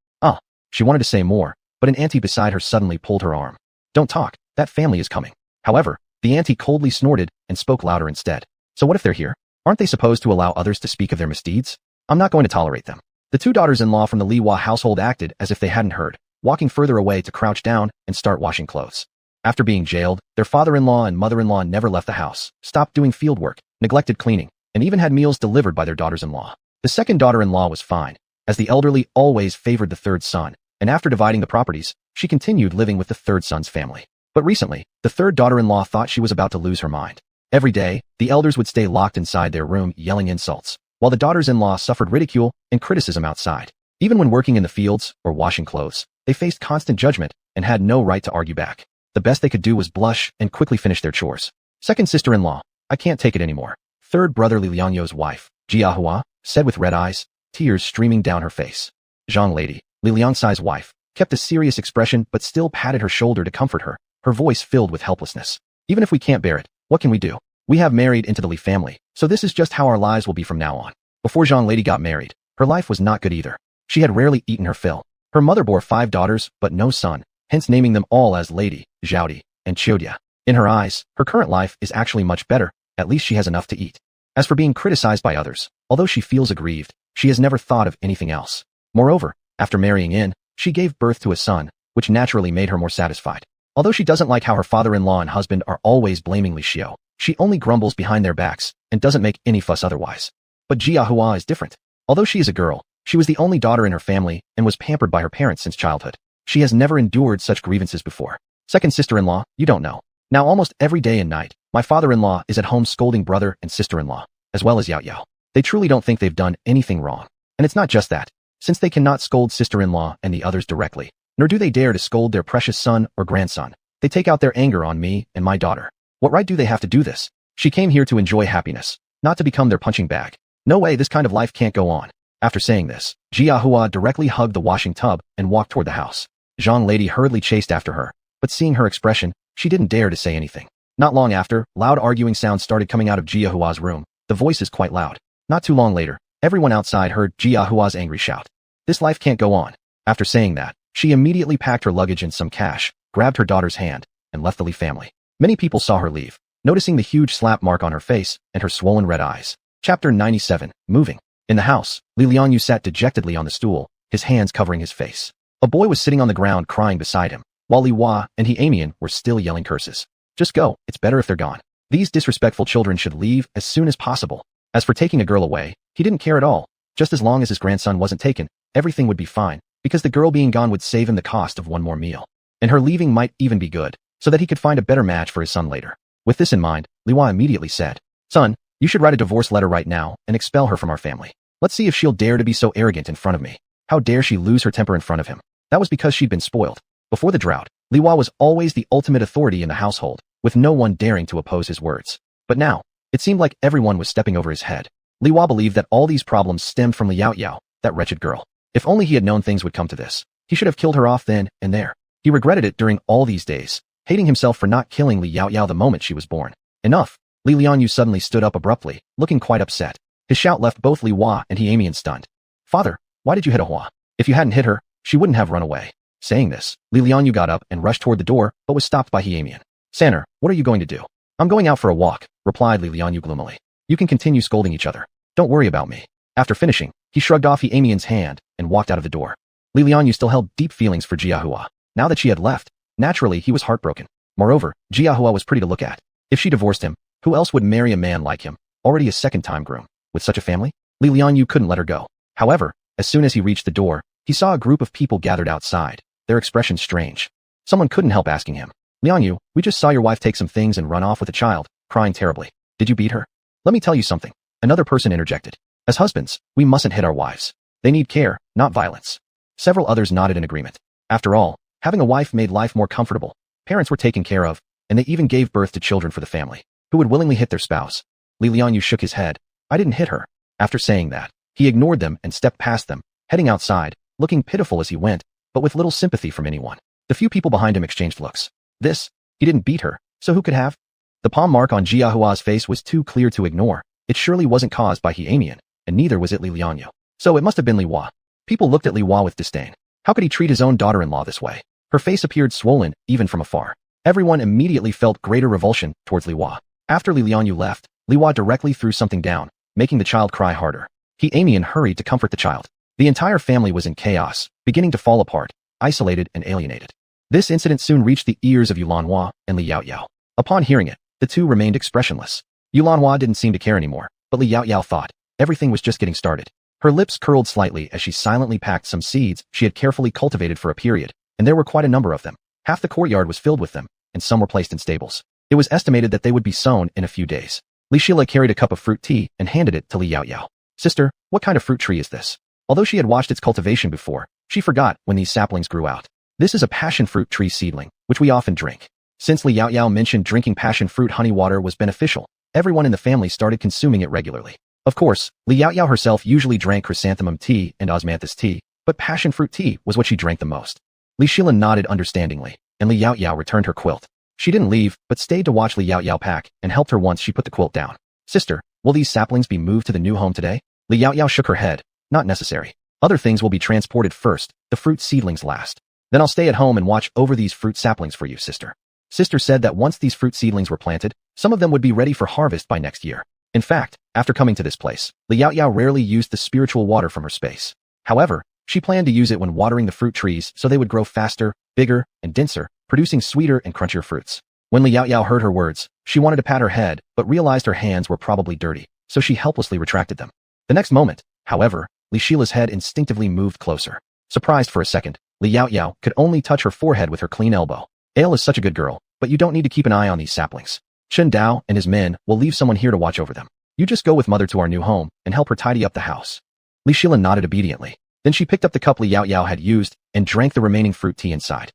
She wanted to say more, but an auntie beside her suddenly pulled her arm. Don't talk, that family is coming. However, the auntie coldly snorted and spoke louder instead. So what if they're here? Aren't they supposed to allow others to speak of their misdeeds? I'm not going to tolerate them. The 2 daughters-in-law from the Li Hua household acted as if they hadn't heard, walking further away to crouch down and start washing clothes. After being jailed, their father-in-law and mother-in-law never left the house, stopped doing field work, neglected cleaning, and even had meals delivered by their daughters-in-law. The second daughter-in-law was fine, as the elderly always favored the third son, and after dividing the properties, she continued living with the third son's family. But recently, the third daughter-in-law thought she was about to lose her mind. Every day, the elders would stay locked inside their room yelling insults, while the daughters-in-law suffered ridicule and criticism outside. Even when working in the fields or washing clothes, they faced constant judgment and had no right to argue back. The best they could do was blush and quickly finish their chores. Second sister-in-law, I can't take it anymore. Third brother Li Liangyo's wife, Jiahua, said with red eyes, tears streaming down her face. Zhang lady, Li Liangsai's wife, kept a serious expression but still patted her shoulder to comfort her, her voice filled with helplessness. Even if we can't bear it, what can we do? We have married into the Li family, so this is just how our lives will be from now on. Before Zhang lady got married, her life was not good either. She had rarely eaten her fill. Her mother bore 5 daughters, but no son, hence naming them all as Lady, Zhaodi, and Qiudia. In her eyes, her current life is actually much better, at least she has enough to eat. As for being criticized by others, although she feels aggrieved, she has never thought of anything else. Moreover, after marrying in, she gave birth to a son, which naturally made her more satisfied. Although she doesn't like how her father-in-law and husband are always blaming Li Xiu, she only grumbles behind their backs and doesn't make any fuss otherwise. But Jia Hua is different. Although she is a girl, she was the only daughter in her family and was pampered by her parents since childhood. She has never endured such grievances before. Second sister-in-law, you don't know. Now almost every day and night, my father-in-law is at home scolding brother and sister-in-law, as well as Yao Yao. They truly don't think they've done anything wrong. And it's not just that. Since they cannot scold sister-in-law and the others directly, nor do they dare to scold their precious son or grandson, they take out their anger on me and my daughter. What right do they have to do this? She came here to enjoy happiness, not to become their punching bag. No way, this kind of life can't go on. After saying this, Jia Hua directly hugged the washing tub and walked toward the house. Zhang lady hurriedly chased after her, but seeing her expression, she didn't dare to say anything. Not long after, loud arguing sounds started coming out of Jia Hua's room, the voices quite loud. Not too long later, everyone outside heard Jia Hua's angry shout. This life can't go on. After saying that, she immediately packed her luggage and some cash, grabbed her daughter's hand, and left the Li family. Many people saw her leave, noticing the huge slap mark on her face and her swollen red eyes. Chapter 97, Moving. In the house, Li Liangyu sat dejectedly on the stool, his hands covering his face. A boy was sitting on the ground crying beside him, while Li Hua and He Amian were still yelling curses. Just go, it's better if they're gone. These disrespectful children should leave as soon as possible. As for taking a girl away, he didn't care at all. Just as long as his grandson wasn't taken, everything would be fine, because the girl being gone would save him the cost of one more meal. And her leaving might even be good, so that he could find a better match for his son later. With this in mind, Li Hua immediately said, "Son, you should write a divorce letter right now and expel her from our family. Let's see if she'll dare to be so arrogant in front of me. How dare she lose her temper in front of him?" That was because she'd been spoiled. Before the drought, Li Hua was always the ultimate authority in the household, with no one daring to oppose his words. But now, it seemed like everyone was stepping over his head. Li Hua believed that all these problems stemmed from Li Yao Yao, that wretched girl. If only he had known things would come to this, he should have killed her off then and there. He regretted it during all these days, hating himself for not killing Li Yao Yao the moment she was born. Enough. Li Liangyu suddenly stood up abruptly, looking quite upset. His shout left both Li Hua and He Amian stunned. "Father, why did you hit Hua? If you hadn't hit her, she wouldn't have run away." Saying this, Li Liangyu got up and rushed toward the door, but was stopped by He Amian. "Saner, what are you going to do?" "I'm going out for a walk," replied Li Liangyu gloomily. "You can continue scolding each other. Don't worry about me." After finishing, he shrugged off He Amian's hand and walked out of the door. Li Liangyu still held deep feelings for Jia Hua. Now that she had left, naturally he was heartbroken. Moreover, Jia Hua was pretty to look at. If she divorced him, who else would marry a man like him, already a second-time groom? With such a family, Li Liangyu couldn't let her go. However, as soon as he reached the door, he saw a group of people gathered outside, their expressions strange. Someone couldn't help asking him, "Liangyu, we just saw your wife take some things and run off with a child, crying terribly. Did you beat her?" "Let me tell you something," another person interjected. "As husbands, we mustn't hit our wives. They need care, not violence." Several others nodded in agreement. After all, having a wife made life more comfortable. Parents were taken care of, and they even gave birth to children for the family, who would willingly hit their spouse. Li Liangyu shook his head. "I didn't hit her." After saying that, he ignored them and stepped past them, heading outside, looking pitiful as he went, but with little sympathy from anyone. The few people behind him exchanged looks. He didn't beat her, so who could have? The palm mark on Jia Hua's face was too clear to ignore. It surely wasn't caused by He Amian, and neither was it Li Liangyu. So it must have been Li Hua. People looked at Li Hua with disdain. How could he treat his own daughter-in-law this way? Her face appeared swollen, even from afar. Everyone immediately felt greater revulsion towards Li Hua. After Li Liangyu left, Li Hua directly threw something down, making the child cry harder. He Amian hurried to comfort the child. The entire family was in chaos, beginning to fall apart, isolated and alienated. This incident soon reached the ears of Yulanhua and Li Yao Yao. Upon hearing it, the two remained expressionless. Yulanhua didn't seem to care anymore, but Li Yao Yao thought everything was just getting started. Her lips curled slightly as she silently packed some seeds she had carefully cultivated for a period, and there were quite a number of them. Half the courtyard was filled with them, and some were placed in stables. It was estimated that they would be sown in a few days. Li Shila carried a cup of fruit tea and handed it to Li Yao Yao. "Sister, what kind of fruit tree is this?" Although she had watched its cultivation before, she forgot when these saplings grew out. "This is a passion fruit tree seedling, which we often drink." Since Li Yao Yao mentioned drinking passion fruit honey water was beneficial, everyone in the family started consuming it regularly. Of course, Li Yaoyao herself usually drank chrysanthemum tea and osmanthus tea, but passion fruit tea was what she drank the most. Li Shila nodded understandingly, and Li Yaoyao returned her quilt. She didn't leave, but stayed to watch Li Yaoyao pack and helped her once she put the quilt down. Sister, will these saplings be moved to the new home today? Li Yaoyao shook her head. Not necessary. Other things will be transported first, the fruit seedlings last. Then I'll stay at home and watch over these fruit saplings for you, sister. Sister said that once these fruit seedlings were planted, some of them would be ready for harvest by next year. In fact, after coming to this place, Li Yaoyao rarely used the spiritual water from her space. However, she planned to use it when watering the fruit trees so they would grow faster, bigger, and denser, producing sweeter and crunchier fruits. When Li Yaoyao heard her words, she wanted to pat her head, but realized her hands were probably dirty, so she helplessly retracted them. The next moment, however, Li Shila's head instinctively moved closer. Surprised for a second, Li Yaoyao could only touch her forehead with her clean elbow. Ale is such a good girl, but you don't need to keep an eye on these saplings. Chen Dao and his men will leave someone here to watch over them. You just go with mother to our new home and help her tidy up the house. Li Shila nodded obediently. Then she picked up the cup Li Yaoyao had used and drank the remaining fruit tea inside.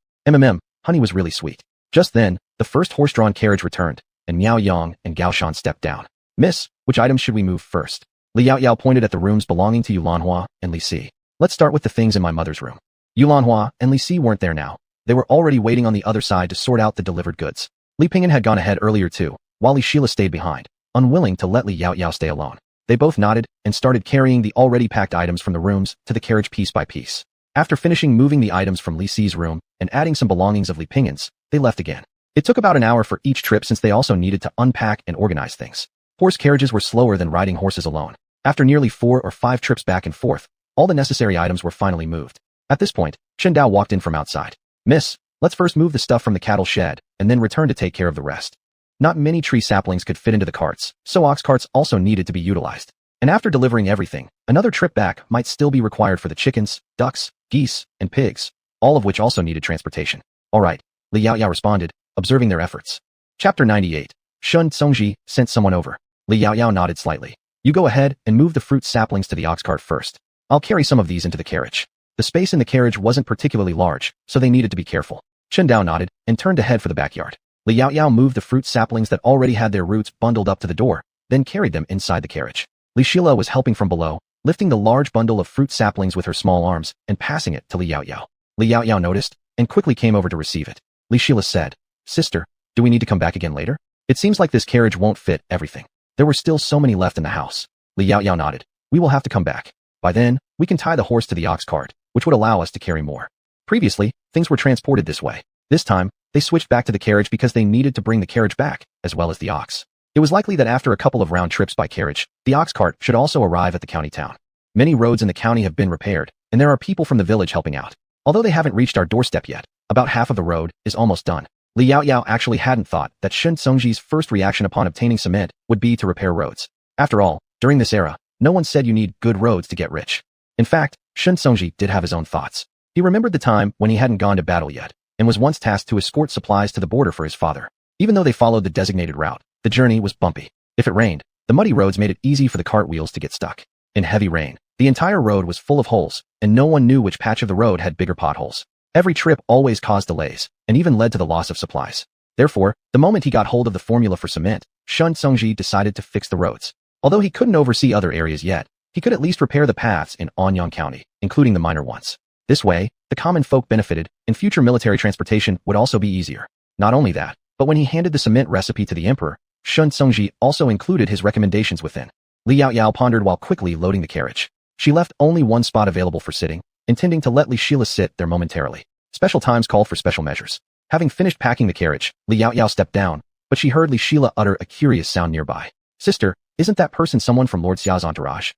Honey was really sweet. Just then, the first horse-drawn carriage returned, and Miao Yang and Gao Shan stepped down. Miss, which items should we move first? Li Yaoyao pointed at the rooms belonging to Yulanhua and Li Si. Let's start with the things in my mother's room. Yulanhua and Li Si weren't there now. They were already waiting on the other side to sort out the delivered goods. Li Pingyan had gone ahead earlier too, while Li Shila stayed behind, unwilling to let Li Yaoyao stay alone. They both nodded and started carrying the already packed items from the rooms to the carriage piece by piece. After finishing moving the items from Li Si's room and adding some belongings of Li Pingyan's, they left again. It took about an hour for each trip since they also needed to unpack and organize things. Horse carriages were slower than riding horses alone. After nearly 4 or 5 trips back and forth, all the necessary items were finally moved. At this point, Chen Dao walked in from outside. Miss, let's first move the stuff from the cattle shed and then return to take care of the rest. Not many tree saplings could fit into the carts, so ox carts also needed to be utilized. And after delivering everything, another trip back might still be required for the chickens, ducks, geese, and pigs, all of which also needed transportation. All right, Li Yaoyao responded, observing their efforts. Chapter 98. Shun Tsongji sent someone over. Li Yaoyao nodded slightly. You go ahead and move the fruit saplings to the ox cart first. I'll carry some of these into the carriage. The space in the carriage wasn't particularly large, so they needed to be careful. Chen Dao nodded and turned to head for the backyard. Li Yaoyao moved the fruit saplings that already had their roots bundled up to the door, then carried them inside the carriage. Li Shila was helping from below, lifting the large bundle of fruit saplings with her small arms and passing it to Li Yaoyao. Li Yaoyao noticed and quickly came over to receive it. Li Shila said, Sister, do we need to come back again later? It seems like this carriage won't fit everything. There were still so many left in the house. Li Yaoyao nodded. We will have to come back. By then, we can tie the horse to the ox cart, which would allow us to carry more. Previously, things were transported this way. This time, they switched back to the carriage because they needed to bring the carriage back, as well as the ox. It was likely that after a couple of round trips by carriage, the ox cart should also arrive at the county town. Many roads in the county have been repaired, and there are people from the village helping out. Although they haven't reached our doorstep yet, about half of the road is almost done. Li Yaoyao actually hadn't thought that Shun Tsongji's first reaction upon obtaining cement would be to repair roads. After all, during this era, no one said you need good roads to get rich. In fact, Shun Tsongji did have his own thoughts. He remembered the time when he hadn't gone to battle yet, and was once tasked to escort supplies to the border for his father. Even though they followed the designated route, the journey was bumpy. If it rained, the muddy roads made it easy for the cart wheels to get stuck. In heavy rain, the entire road was full of holes, and no one knew which patch of the road had bigger potholes. Every trip always caused delays, and even led to the loss of supplies. Therefore, the moment he got hold of the formula for cement, Shun Tsongji decided to fix the roads. Although he couldn't oversee other areas yet, he could at least repair the paths in Anyang County, including the minor ones. This way, the common folk benefited, and future military transportation would also be easier. Not only that, but when he handed the cement recipe to the emperor, Shun Tsongji also included his recommendations within. Li Yaoyao pondered while quickly loading the carriage. She left only one spot available for sitting, intending to let Li Shila sit there momentarily. Special times called for special measures. Having finished packing the carriage, Li Yaoyao stepped down, but she heard Li Shila utter a curious sound nearby. Sister, isn't that person someone from Lord Xiao's entourage?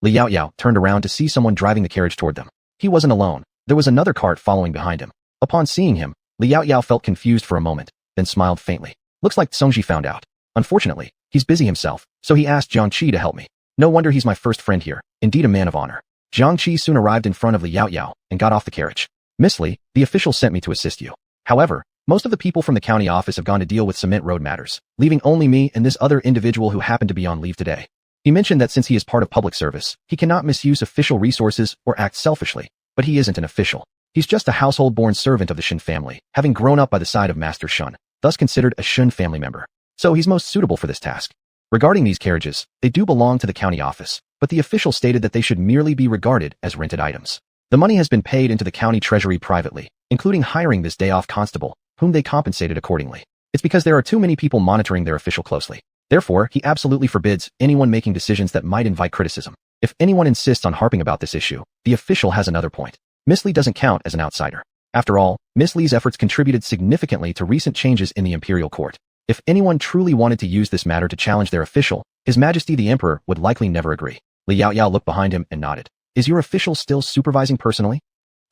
Li Yaoyao turned around to see someone driving the carriage toward them. He wasn't alone. There was another cart following behind him. Upon seeing him, Li Yaoyao felt confused for a moment, then smiled faintly. Looks like Tsongji found out. Unfortunately, he's busy himself, so he asked Jiang Qi to help me. No wonder he's my first friend here, indeed a man of honor. Jiang Qi soon arrived in front of Li Yaoyao and got off the carriage. Miss Li, the official sent me to assist you. However, most of the people from the county office have gone to deal with cement road matters, leaving only me and this other individual who happened to be on leave today. He mentioned that since he is part of public service, he cannot misuse official resources or act selfishly, but he isn't an official. He's just a household-born servant of the Shen family, having grown up by the side of Master Shun, thus considered a Shun family member. So he's most suitable for this task. Regarding these carriages, they do belong to the county office, but the official stated that they should merely be regarded as rented items. The money has been paid into the county treasury privately, including hiring this day-off constable, whom they compensated accordingly. It's because there are too many people monitoring their official closely. Therefore, he absolutely forbids anyone making decisions that might invite criticism. If anyone insists on harping about this issue, the official has another point. Miss Lee doesn't count as an outsider. After all, Miss Lee's efforts contributed significantly to recent changes in the imperial court. If anyone truly wanted to use this matter to challenge their official, His Majesty the Emperor would likely never agree. Li Yaoyao looked behind him and nodded. Is your official still supervising personally?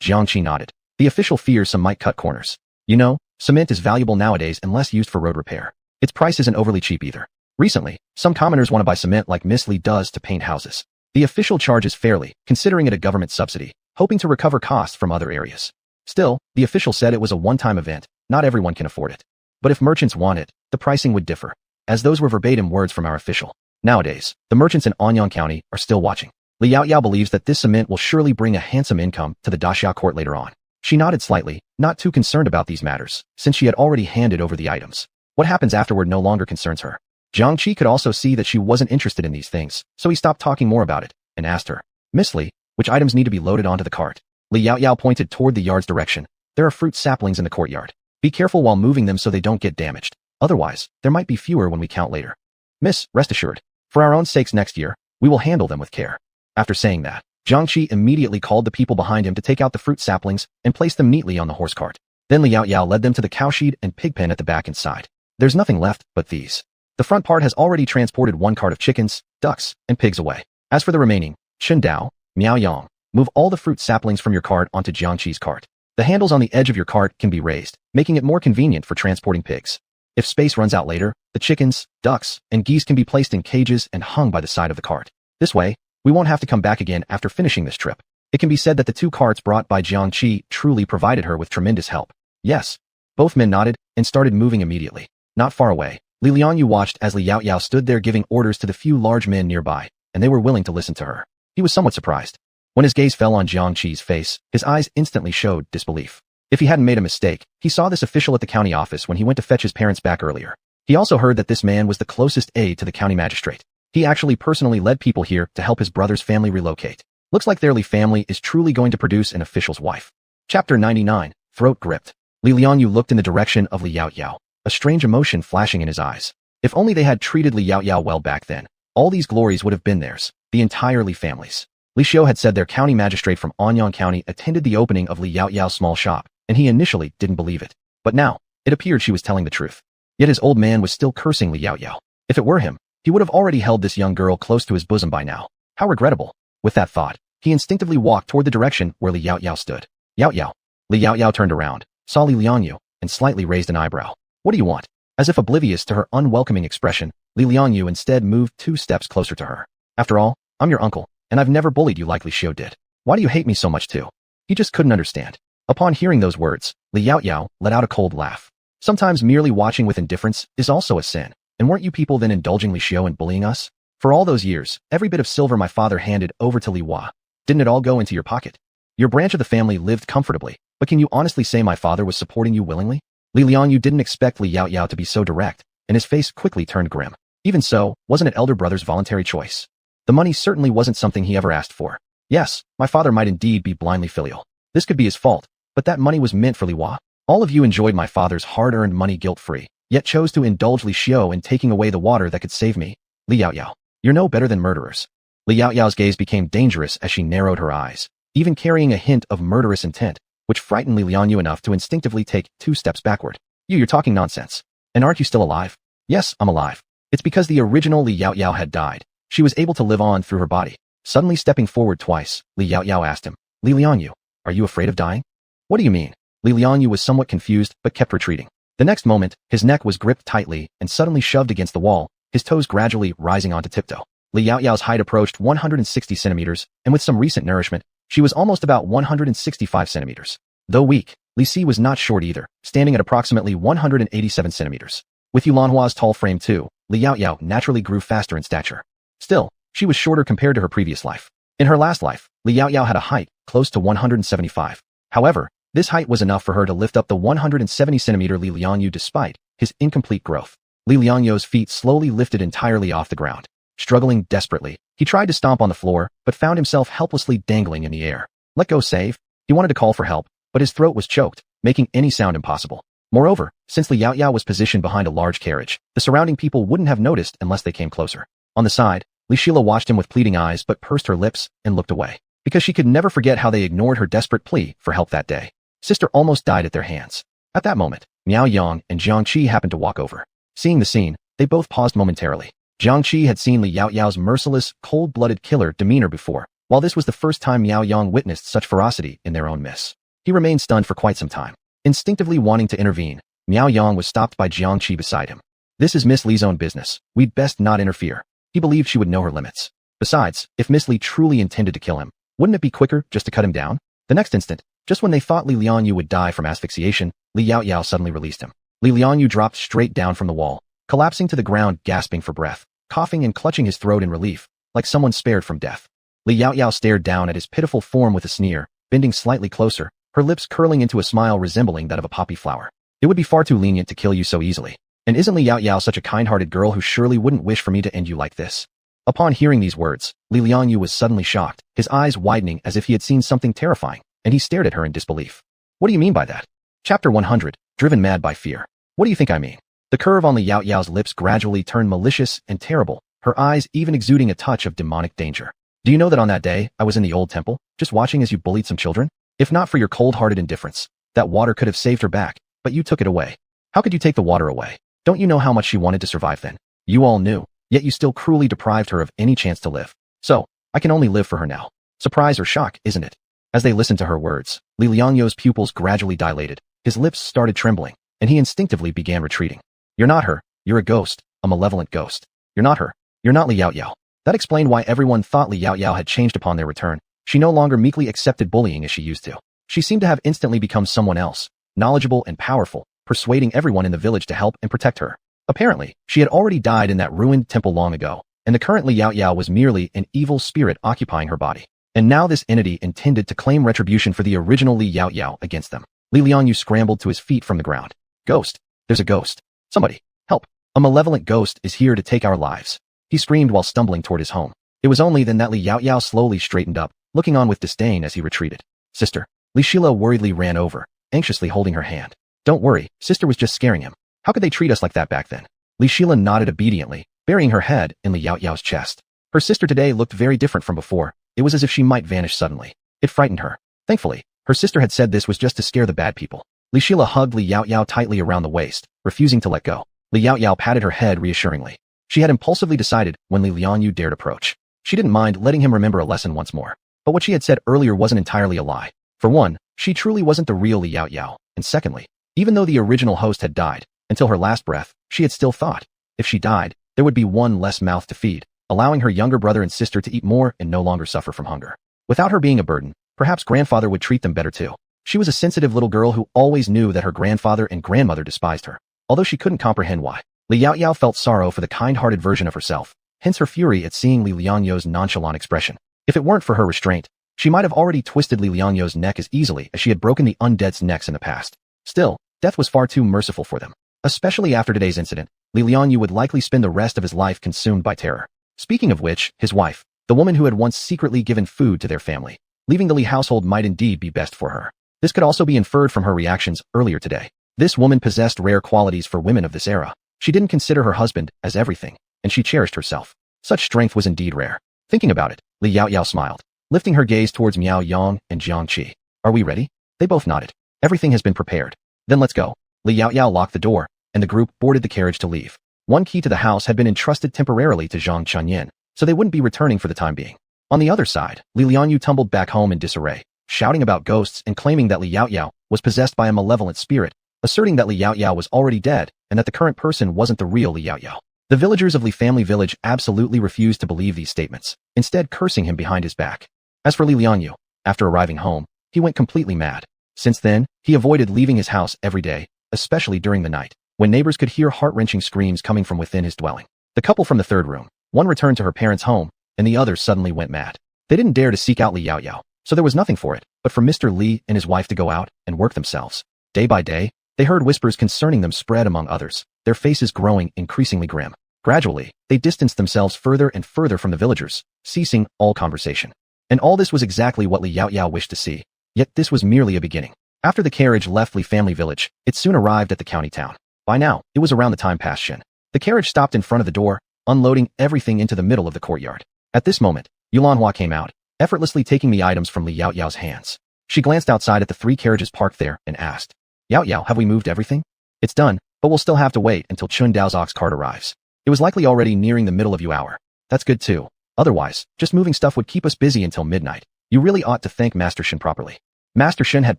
Jiangqi nodded. The official fears some might cut corners. You know, cement is valuable nowadays and less used for road repair. Its price isn't overly cheap either. Recently, some commoners want to buy cement like Miss Lee does to paint houses. The official charges fairly, considering it a government subsidy, hoping to recover costs from other areas. Still, the official said it was a one-time event, not everyone can afford it. But if merchants want it, the pricing would differ, as those were verbatim words from our official. Nowadays, the merchants in Anyang County are still watching. Li Yaoyao believes that this cement will surely bring a handsome income to the Daxia court later on. She nodded slightly, not too concerned about these matters, since she had already handed over the items. What happens afterward no longer concerns her. Jiangqi could also see that she wasn't interested in these things, so he stopped talking more about it, and asked her, Miss Li, which items need to be loaded onto the cart? Li Yaoyao pointed toward the yard's direction. There are fruit saplings in the courtyard. Be careful while moving them so they don't get damaged. Otherwise, there might be fewer when we count later. Miss, rest assured, for our own sakes next year, we will handle them with care. After saying that, Jiangqi immediately called the people behind him to take out the fruit saplings and place them neatly on the horse cart. Then Li Yaoyao led them to the cowshed and pig pen at the back and side. There's nothing left but these. The front part has already transported one cart of chickens, ducks, and pigs away. As for the remaining, Chen Dao, Miao Yang, move all the fruit saplings from your cart onto Jiangqi's cart. The handles on the edge of your cart can be raised, making it more convenient for transporting pigs. If space runs out later, the chickens, ducks, and geese can be placed in cages and hung by the side of the cart. This way, we won't have to come back again after finishing this trip. It can be said that the two carts brought by Jiangqi truly provided her with tremendous help. Yes. Both men nodded and started moving immediately. Not far away, Li Lianyu watched as Li Yaoyao stood there giving orders to the few large men nearby, and they were willing to listen to her. He was somewhat surprised. When his gaze fell on Jiangqi's face, his eyes instantly showed disbelief. If he hadn't made a mistake, he saw this official at the county office when he went to fetch his parents back earlier. He also heard that this man was the closest aide to the county magistrate. He actually personally led people here to help his brother's family relocate. Looks like their Li family is truly going to produce an official's wife. Chapter 99, Throat Gripped. Li Lianyu looked in the direction of Li Yaoyao, a strange emotion flashing in his eyes. If only they had treated Li Yaoyao well back then, all these glories would have been theirs, the entire Li family's. Li Xiu had said their county magistrate from Anyang County attended the opening of Li Yaoyao's small shop, and he initially didn't believe it. But now, it appeared she was telling the truth. Yet his old man was still cursing Li Yaoyao. If it were him, he would have already held this young girl close to his bosom by now. How regrettable. With that thought, he instinctively walked toward the direction where Li Yaoyao stood. Yaoyao. Li Yaoyao turned around, saw Li Lianyu, and slightly raised an eyebrow. What do you want? As if oblivious to her unwelcoming expression, Li Lianyu instead moved 2 steps closer to her. After all, I'm your uncle, and I've never bullied you like Li Xiu did. Why do you hate me so much too? He just couldn't understand. Upon hearing those words, Li Yaoyao let out a cold laugh. Sometimes merely watching with indifference is also a sin. And weren't you people then indulging Li Xiu and bullying us? For all those years, every bit of silver my father handed over to Li Hua, didn't it all go into your pocket? Your branch of the family lived comfortably, but can you honestly say my father was supporting you willingly? Li Lianyu didn't expect Li Yaoyao to be so direct, and his face quickly turned grim. Even so, wasn't it elder brother's voluntary choice? The money certainly wasn't something he ever asked for. Yes, my father might indeed be blindly filial. This could be his fault, but that money was meant for Li Hua. All of you enjoyed my father's hard-earned money guilt-free, yet chose to indulge Li Xiu in taking away the water that could save me. Li Yaoyao, you're no better than murderers. Li Yaoyao's gaze became dangerous as she narrowed her eyes, even carrying a hint of murderous intent, which frightened Li Lianyu enough to instinctively take 2 steps backward. You're talking nonsense. And aren't you still alive? Yes, I'm alive. It's because the original Li Yaoyao had died. She was able to live on through her body. Suddenly stepping forward twice, Li Yaoyao asked him, Li Lianyu, are you afraid of dying? What do you mean? Li Lianyu was somewhat confused but kept retreating. The next moment, his neck was gripped tightly and suddenly shoved against the wall, his toes gradually rising onto tiptoe. Li Yaoyao's height approached 160 centimeters, and with some recent nourishment, she was almost about 165 centimeters. Though weak, Li Si was not short either, standing at approximately 187 centimeters. With Yulanhua's tall frame too, Li Yaoyao naturally grew faster in stature. Still, she was shorter compared to her previous life. In her last life, Li Yaoyao had a height close to 175. However, this height was enough for her to lift up the 170-centimeter Li Lianyu despite his incomplete growth. Li Liangyo's feet slowly lifted entirely off the ground. Struggling desperately, he tried to stomp on the floor, but found himself helplessly dangling in the air. Let go, save. He wanted to call for help, but his throat was choked, making any sound impossible. Moreover, since Li Yaoyao was positioned behind a large carriage, the surrounding people wouldn't have noticed unless they came closer. On the side, Li Shila watched him with pleading eyes but pursed her lips and looked away, because she could never forget how they ignored her desperate plea for help that day. Sister almost died at their hands. At that moment, Miao Yang and Jiang Qi happened to walk over. Seeing the scene, they both paused momentarily. Jiang Qi had seen Li Yaoyao's merciless, cold-blooded killer demeanor before, while this was the first time Miao Yang witnessed such ferocity in their own midst. He remained stunned for quite some time. Instinctively wanting to intervene, Miao Yang was stopped by Jiang Qi beside him. This is Miss Li's own business. We'd best not interfere. He believed she would know her limits. Besides, if Miss Li truly intended to kill him, wouldn't it be quicker just to cut him down? The next instant, just when they thought Li Liangyu would die from asphyxiation, Li Yaoyao suddenly released him. Li Liangyu dropped straight down from the wall, collapsing to the ground, gasping for breath, coughing and clutching his throat in relief, like someone spared from death. Li Yaoyao stared down at his pitiful form with a sneer, bending slightly closer, her lips curling into a smile resembling that of a poppy flower. It would be far too lenient to kill you so easily. And isn't Li Yaoyao such a kind-hearted girl who surely wouldn't wish for me to end you like this? Upon hearing these words, Li Liangyu was suddenly shocked, his eyes widening as if he had seen something terrifying, and he stared at her in disbelief. What do you mean by that? Chapter 100, Driven Mad by Fear. What do you think I mean? The curve on Li Yaoyao's lips gradually turned malicious and terrible, her eyes even exuding a touch of demonic danger. Do you know that on that day, I was in the old temple, just watching as you bullied some children? If not for your cold-hearted indifference, that water could have saved her back, but you took it away. How could you take the water away? Don't you know how much she wanted to survive then? You all knew, yet you still cruelly deprived her of any chance to live. So, I can only live for her now. Surprise or shock, isn't it? As they listened to her words, Li Liangyo's pupils gradually dilated, his lips started trembling, and he instinctively began retreating. You're not her, you're a ghost, a malevolent ghost. You're not her, you're not Li Yaoyao. That explained why everyone thought Li Yaoyao had changed upon their return. She no longer meekly accepted bullying as she used to. She seemed to have instantly become someone else, knowledgeable and powerful, persuading everyone in the village to help and protect her. Apparently, she had already died in that ruined temple long ago, and the current Li Yaoyao was merely an evil spirit occupying her body. And now this entity intended to claim retribution for the original Li Yaoyao against them. Li Liangyu scrambled to his feet from the ground. Ghost! There's a ghost! Somebody! Help! A malevolent ghost is here to take our lives! He screamed while stumbling toward his home. It was only then that Li Yaoyao slowly straightened up, looking on with disdain as he retreated. Sister! Li Shila worriedly ran over, anxiously holding her hand. Don't worry, sister was just scaring him. How could they treat us like that back then? Li Shila nodded obediently, burying her head in Li Yaoyao's chest. Her sister today looked very different from before. It was as if she might vanish suddenly. It frightened her. Thankfully, her sister had said this was just to scare the bad people. Li Shila hugged Li Yaoyao tightly around the waist, refusing to let go. Li Yaoyao patted her head reassuringly. She had impulsively decided when Li Liangyu dared approach. She didn't mind letting him remember a lesson once more. But what she had said earlier wasn't entirely a lie. For one, she truly wasn't the real Li Yaoyao, and secondly, even though the original host had died, until her last breath, she had still thought, if she died, there would be one less mouth to feed, allowing her younger brother and sister to eat more and no longer suffer from hunger. Without her being a burden, perhaps grandfather would treat them better too. She was a sensitive little girl who always knew that her grandfather and grandmother despised her, although she couldn't comprehend why. Li Yaoyao felt sorrow for the kind-hearted version of herself, hence her fury at seeing Li Liangyo's nonchalant expression. If it weren't for her restraint, she might have already twisted Li Liangyo's neck as easily as she had broken the undead's necks in the past. Still, death was far too merciful for them. Especially after today's incident, Li Liangyu would likely spend the rest of his life consumed by terror. Speaking of which, his wife, the woman who had once secretly given food to their family, leaving the Li household might indeed be best for her. This could also be inferred from her reactions earlier today. This woman possessed rare qualities for women of this era. She didn't consider her husband as everything, and she cherished herself. Such strength was indeed rare. Thinking about it, Li Yaoyao smiled, lifting her gaze towards Miao Yang and Jiang Qi. Are we ready? They both nodded. Everything has been prepared. Then let's go. Li Yaoyao locked the door, and the group boarded the carriage to leave. One key to the house had been entrusted temporarily to Zhang Chunyin, so they wouldn't be returning for the time being. On the other side, Li Liangyu tumbled back home in disarray, shouting about ghosts and claiming that Li Yaoyao was possessed by a malevolent spirit, asserting that Li Yaoyao was already dead and that the current person wasn't the real Li Yaoyao. The villagers of Li family village absolutely refused to believe these statements, instead cursing him behind his back. As for Li Liangyu, after arriving home, he went completely mad. Since then, he avoided leaving his house every day, especially during the night, when neighbors could hear heart-wrenching screams coming from within his dwelling. The couple from the third room, one returned to her parents' home, and the other suddenly went mad. They didn't dare to seek out Li Yaoyao, so there was nothing for it but for Mr. Li and his wife to go out and work themselves. Day by day, they heard whispers concerning them spread among others. their faces growing increasingly grim. Gradually, they distanced themselves further and further from the villagers, ceasing all conversation. And all this was exactly what Li Yaoyao wished to see. Yet this was merely a beginning. After the carriage left Li family village, it soon arrived at the county town. By now, it was around the time past Shin. The carriage stopped in front of the door, unloading everything into the middle of the courtyard. At this moment, Yulanhua came out, effortlessly taking the items from Li Yaoyao's hands. She glanced outside at the 3 carriages parked there and asked, "Yaoyao, have we moved everything?" "It's done, but we'll still have to wait until Chun Dao's ox cart arrives. It was likely already nearing the middle of the hour." "That's good too. Otherwise, just moving stuff would keep us busy until midnight. You really ought to thank Master Shin properly." Master Shin had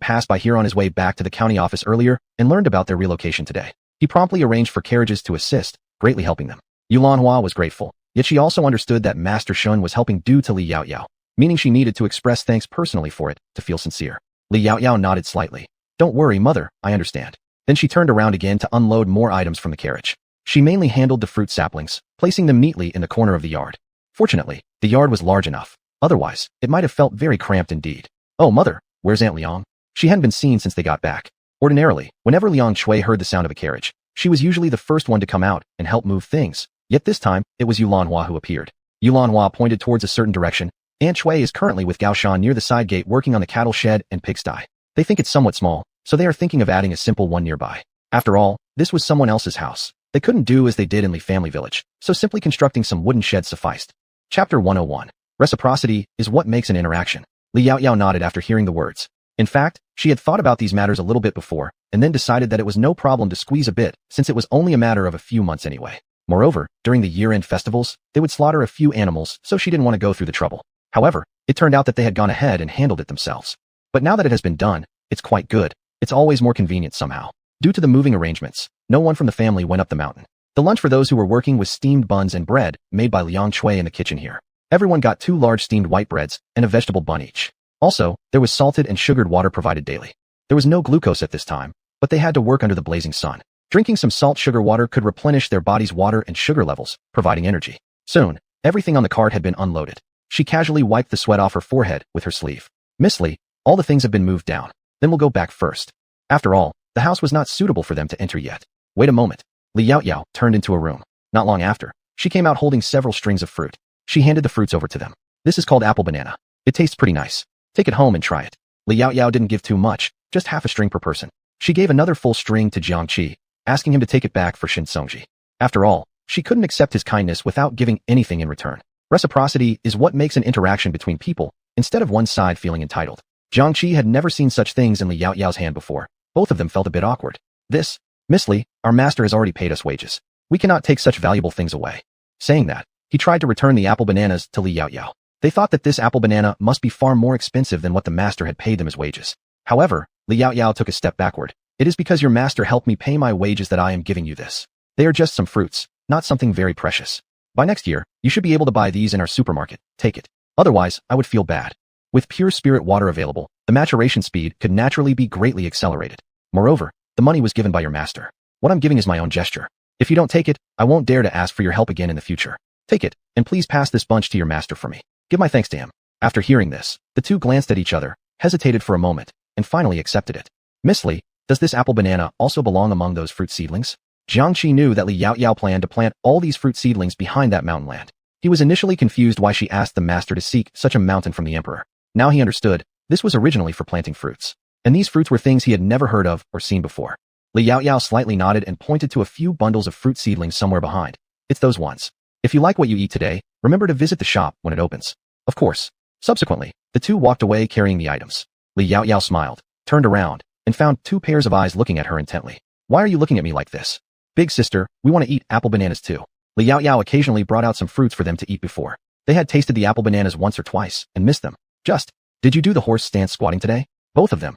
passed by here on his way back to the county office earlier and learned about their relocation today. He promptly arranged for carriages to assist, greatly helping them. Yulanhua was grateful, yet she also understood that Master Shin was helping due to Li Yaoyao, meaning she needed to express thanks personally for it to feel sincere. Li Yaoyao nodded slightly. "Don't worry, mother, I understand." Then she turned around again to unload more items from the carriage. She mainly handled the fruit saplings, placing them neatly in the corner of the yard. Fortunately, the yard was large enough. Otherwise, it might have felt very cramped indeed. "Oh, mother, where's Aunt Liang?" She hadn't been seen since they got back. Ordinarily, whenever Liang Shui heard the sound of a carriage, she was usually the first one to come out and help move things. Yet this time, it was Yulanhua who appeared. Yulanhua pointed towards a certain direction. Aunt Shui is currently with Gao Shan near the side gate working on the cattle shed and pigsty. They think it's somewhat small, so they are thinking of adding a simple one nearby. After all, this was someone else's house. They couldn't do as they did in Li family village, so simply constructing some wooden sheds sufficed. Chapter 101. Reciprocity is what makes an interaction. Li Yaoyao nodded after hearing the words. In fact, she had thought about these matters a little bit before, and then decided that it was no problem to squeeze a bit, since it was only a matter of a few months anyway. Moreover, during the year-end festivals, they would slaughter a few animals, so she didn't want to go through the trouble. However, it turned out that they had gone ahead and handled it themselves. But now that it has been done, it's quite good. It's always more convenient somehow. Due to the moving arrangements, no one from the family went up the mountain. The lunch for those who were working was steamed buns and bread, made by Liang Shui in the kitchen here. Everyone got 2 large steamed white breads and a vegetable bun each. Also, there was salted and sugared water provided daily. There was no glucose at this time, but they had to work under the blazing sun. Drinking some salt-sugar water could replenish their body's water and sugar levels, providing energy. Soon, everything on the cart had been unloaded. She casually wiped the sweat off her forehead with her sleeve. "Miss Li, all the things have been moved down. Then we'll go back first." After all, the house was not suitable for them to enter yet. "Wait a moment." Li Yaoyao turned into a room. Not long after, she came out holding several strings of fruit. She handed the fruits over to them. "This is called apple banana. It tastes pretty nice. Take it home and try it." Li Yaoyao didn't give too much, just half a string per person. She gave another full string to Jiang Qi, asking him to take it back for Shin Songji. After all, she couldn't accept his kindness without giving anything in return. Reciprocity is what makes an interaction between people, instead of one side feeling entitled. Jiang Qi had never seen such things in Li Yaoyao's hand before. Both of them felt a bit awkward. "Miss Li, our master has already paid us wages. We cannot take such valuable things away." Saying that, he tried to return the apple bananas to Li Yaoyao. They thought that this apple banana must be far more expensive than what the master had paid them as wages. However, Li Yaoyao took a step backward. "It is because your master helped me pay my wages that I am giving you this. They are just some fruits, not something very precious. By next year, you should be able to buy these in our supermarket. Take it. Otherwise, I would feel bad." With pure spirit water available, the maturation speed could naturally be greatly accelerated. Moreover, the money was given by your master. What I'm giving is my own gesture. If you don't take it, I won't dare to ask for your help again in the future. Take it, and please pass this bunch to your master for me. Give my thanks to him." After hearing this, the two glanced at each other, hesitated for a moment, and finally accepted it. "Miss Li, does this apple banana also belong among those fruit seedlings?" Jiang Qi knew that Li Yaoyao planned to plant all these fruit seedlings behind that mountain land. He was initially confused why she asked the master to seek such a mountain from the emperor. Now he understood, this was originally for planting fruits. And these fruits were things he had never heard of or seen before. Li Yaoyao slightly nodded and pointed to a few bundles of fruit seedlings somewhere behind. "It's those ones. If you like what you eat today, remember to visit the shop when it opens." Of course. Subsequently, the two walked away carrying the items. Li Yaoyao smiled, turned around, and found 2 pairs of eyes looking at her intently. "Why are you looking at me like this?" "Big sister, we want to eat apple bananas too." Li Yaoyao occasionally brought out some fruits for them to eat before. They had tasted the apple bananas once or twice and missed them. "Did you do the horse stance squatting today?" Both of them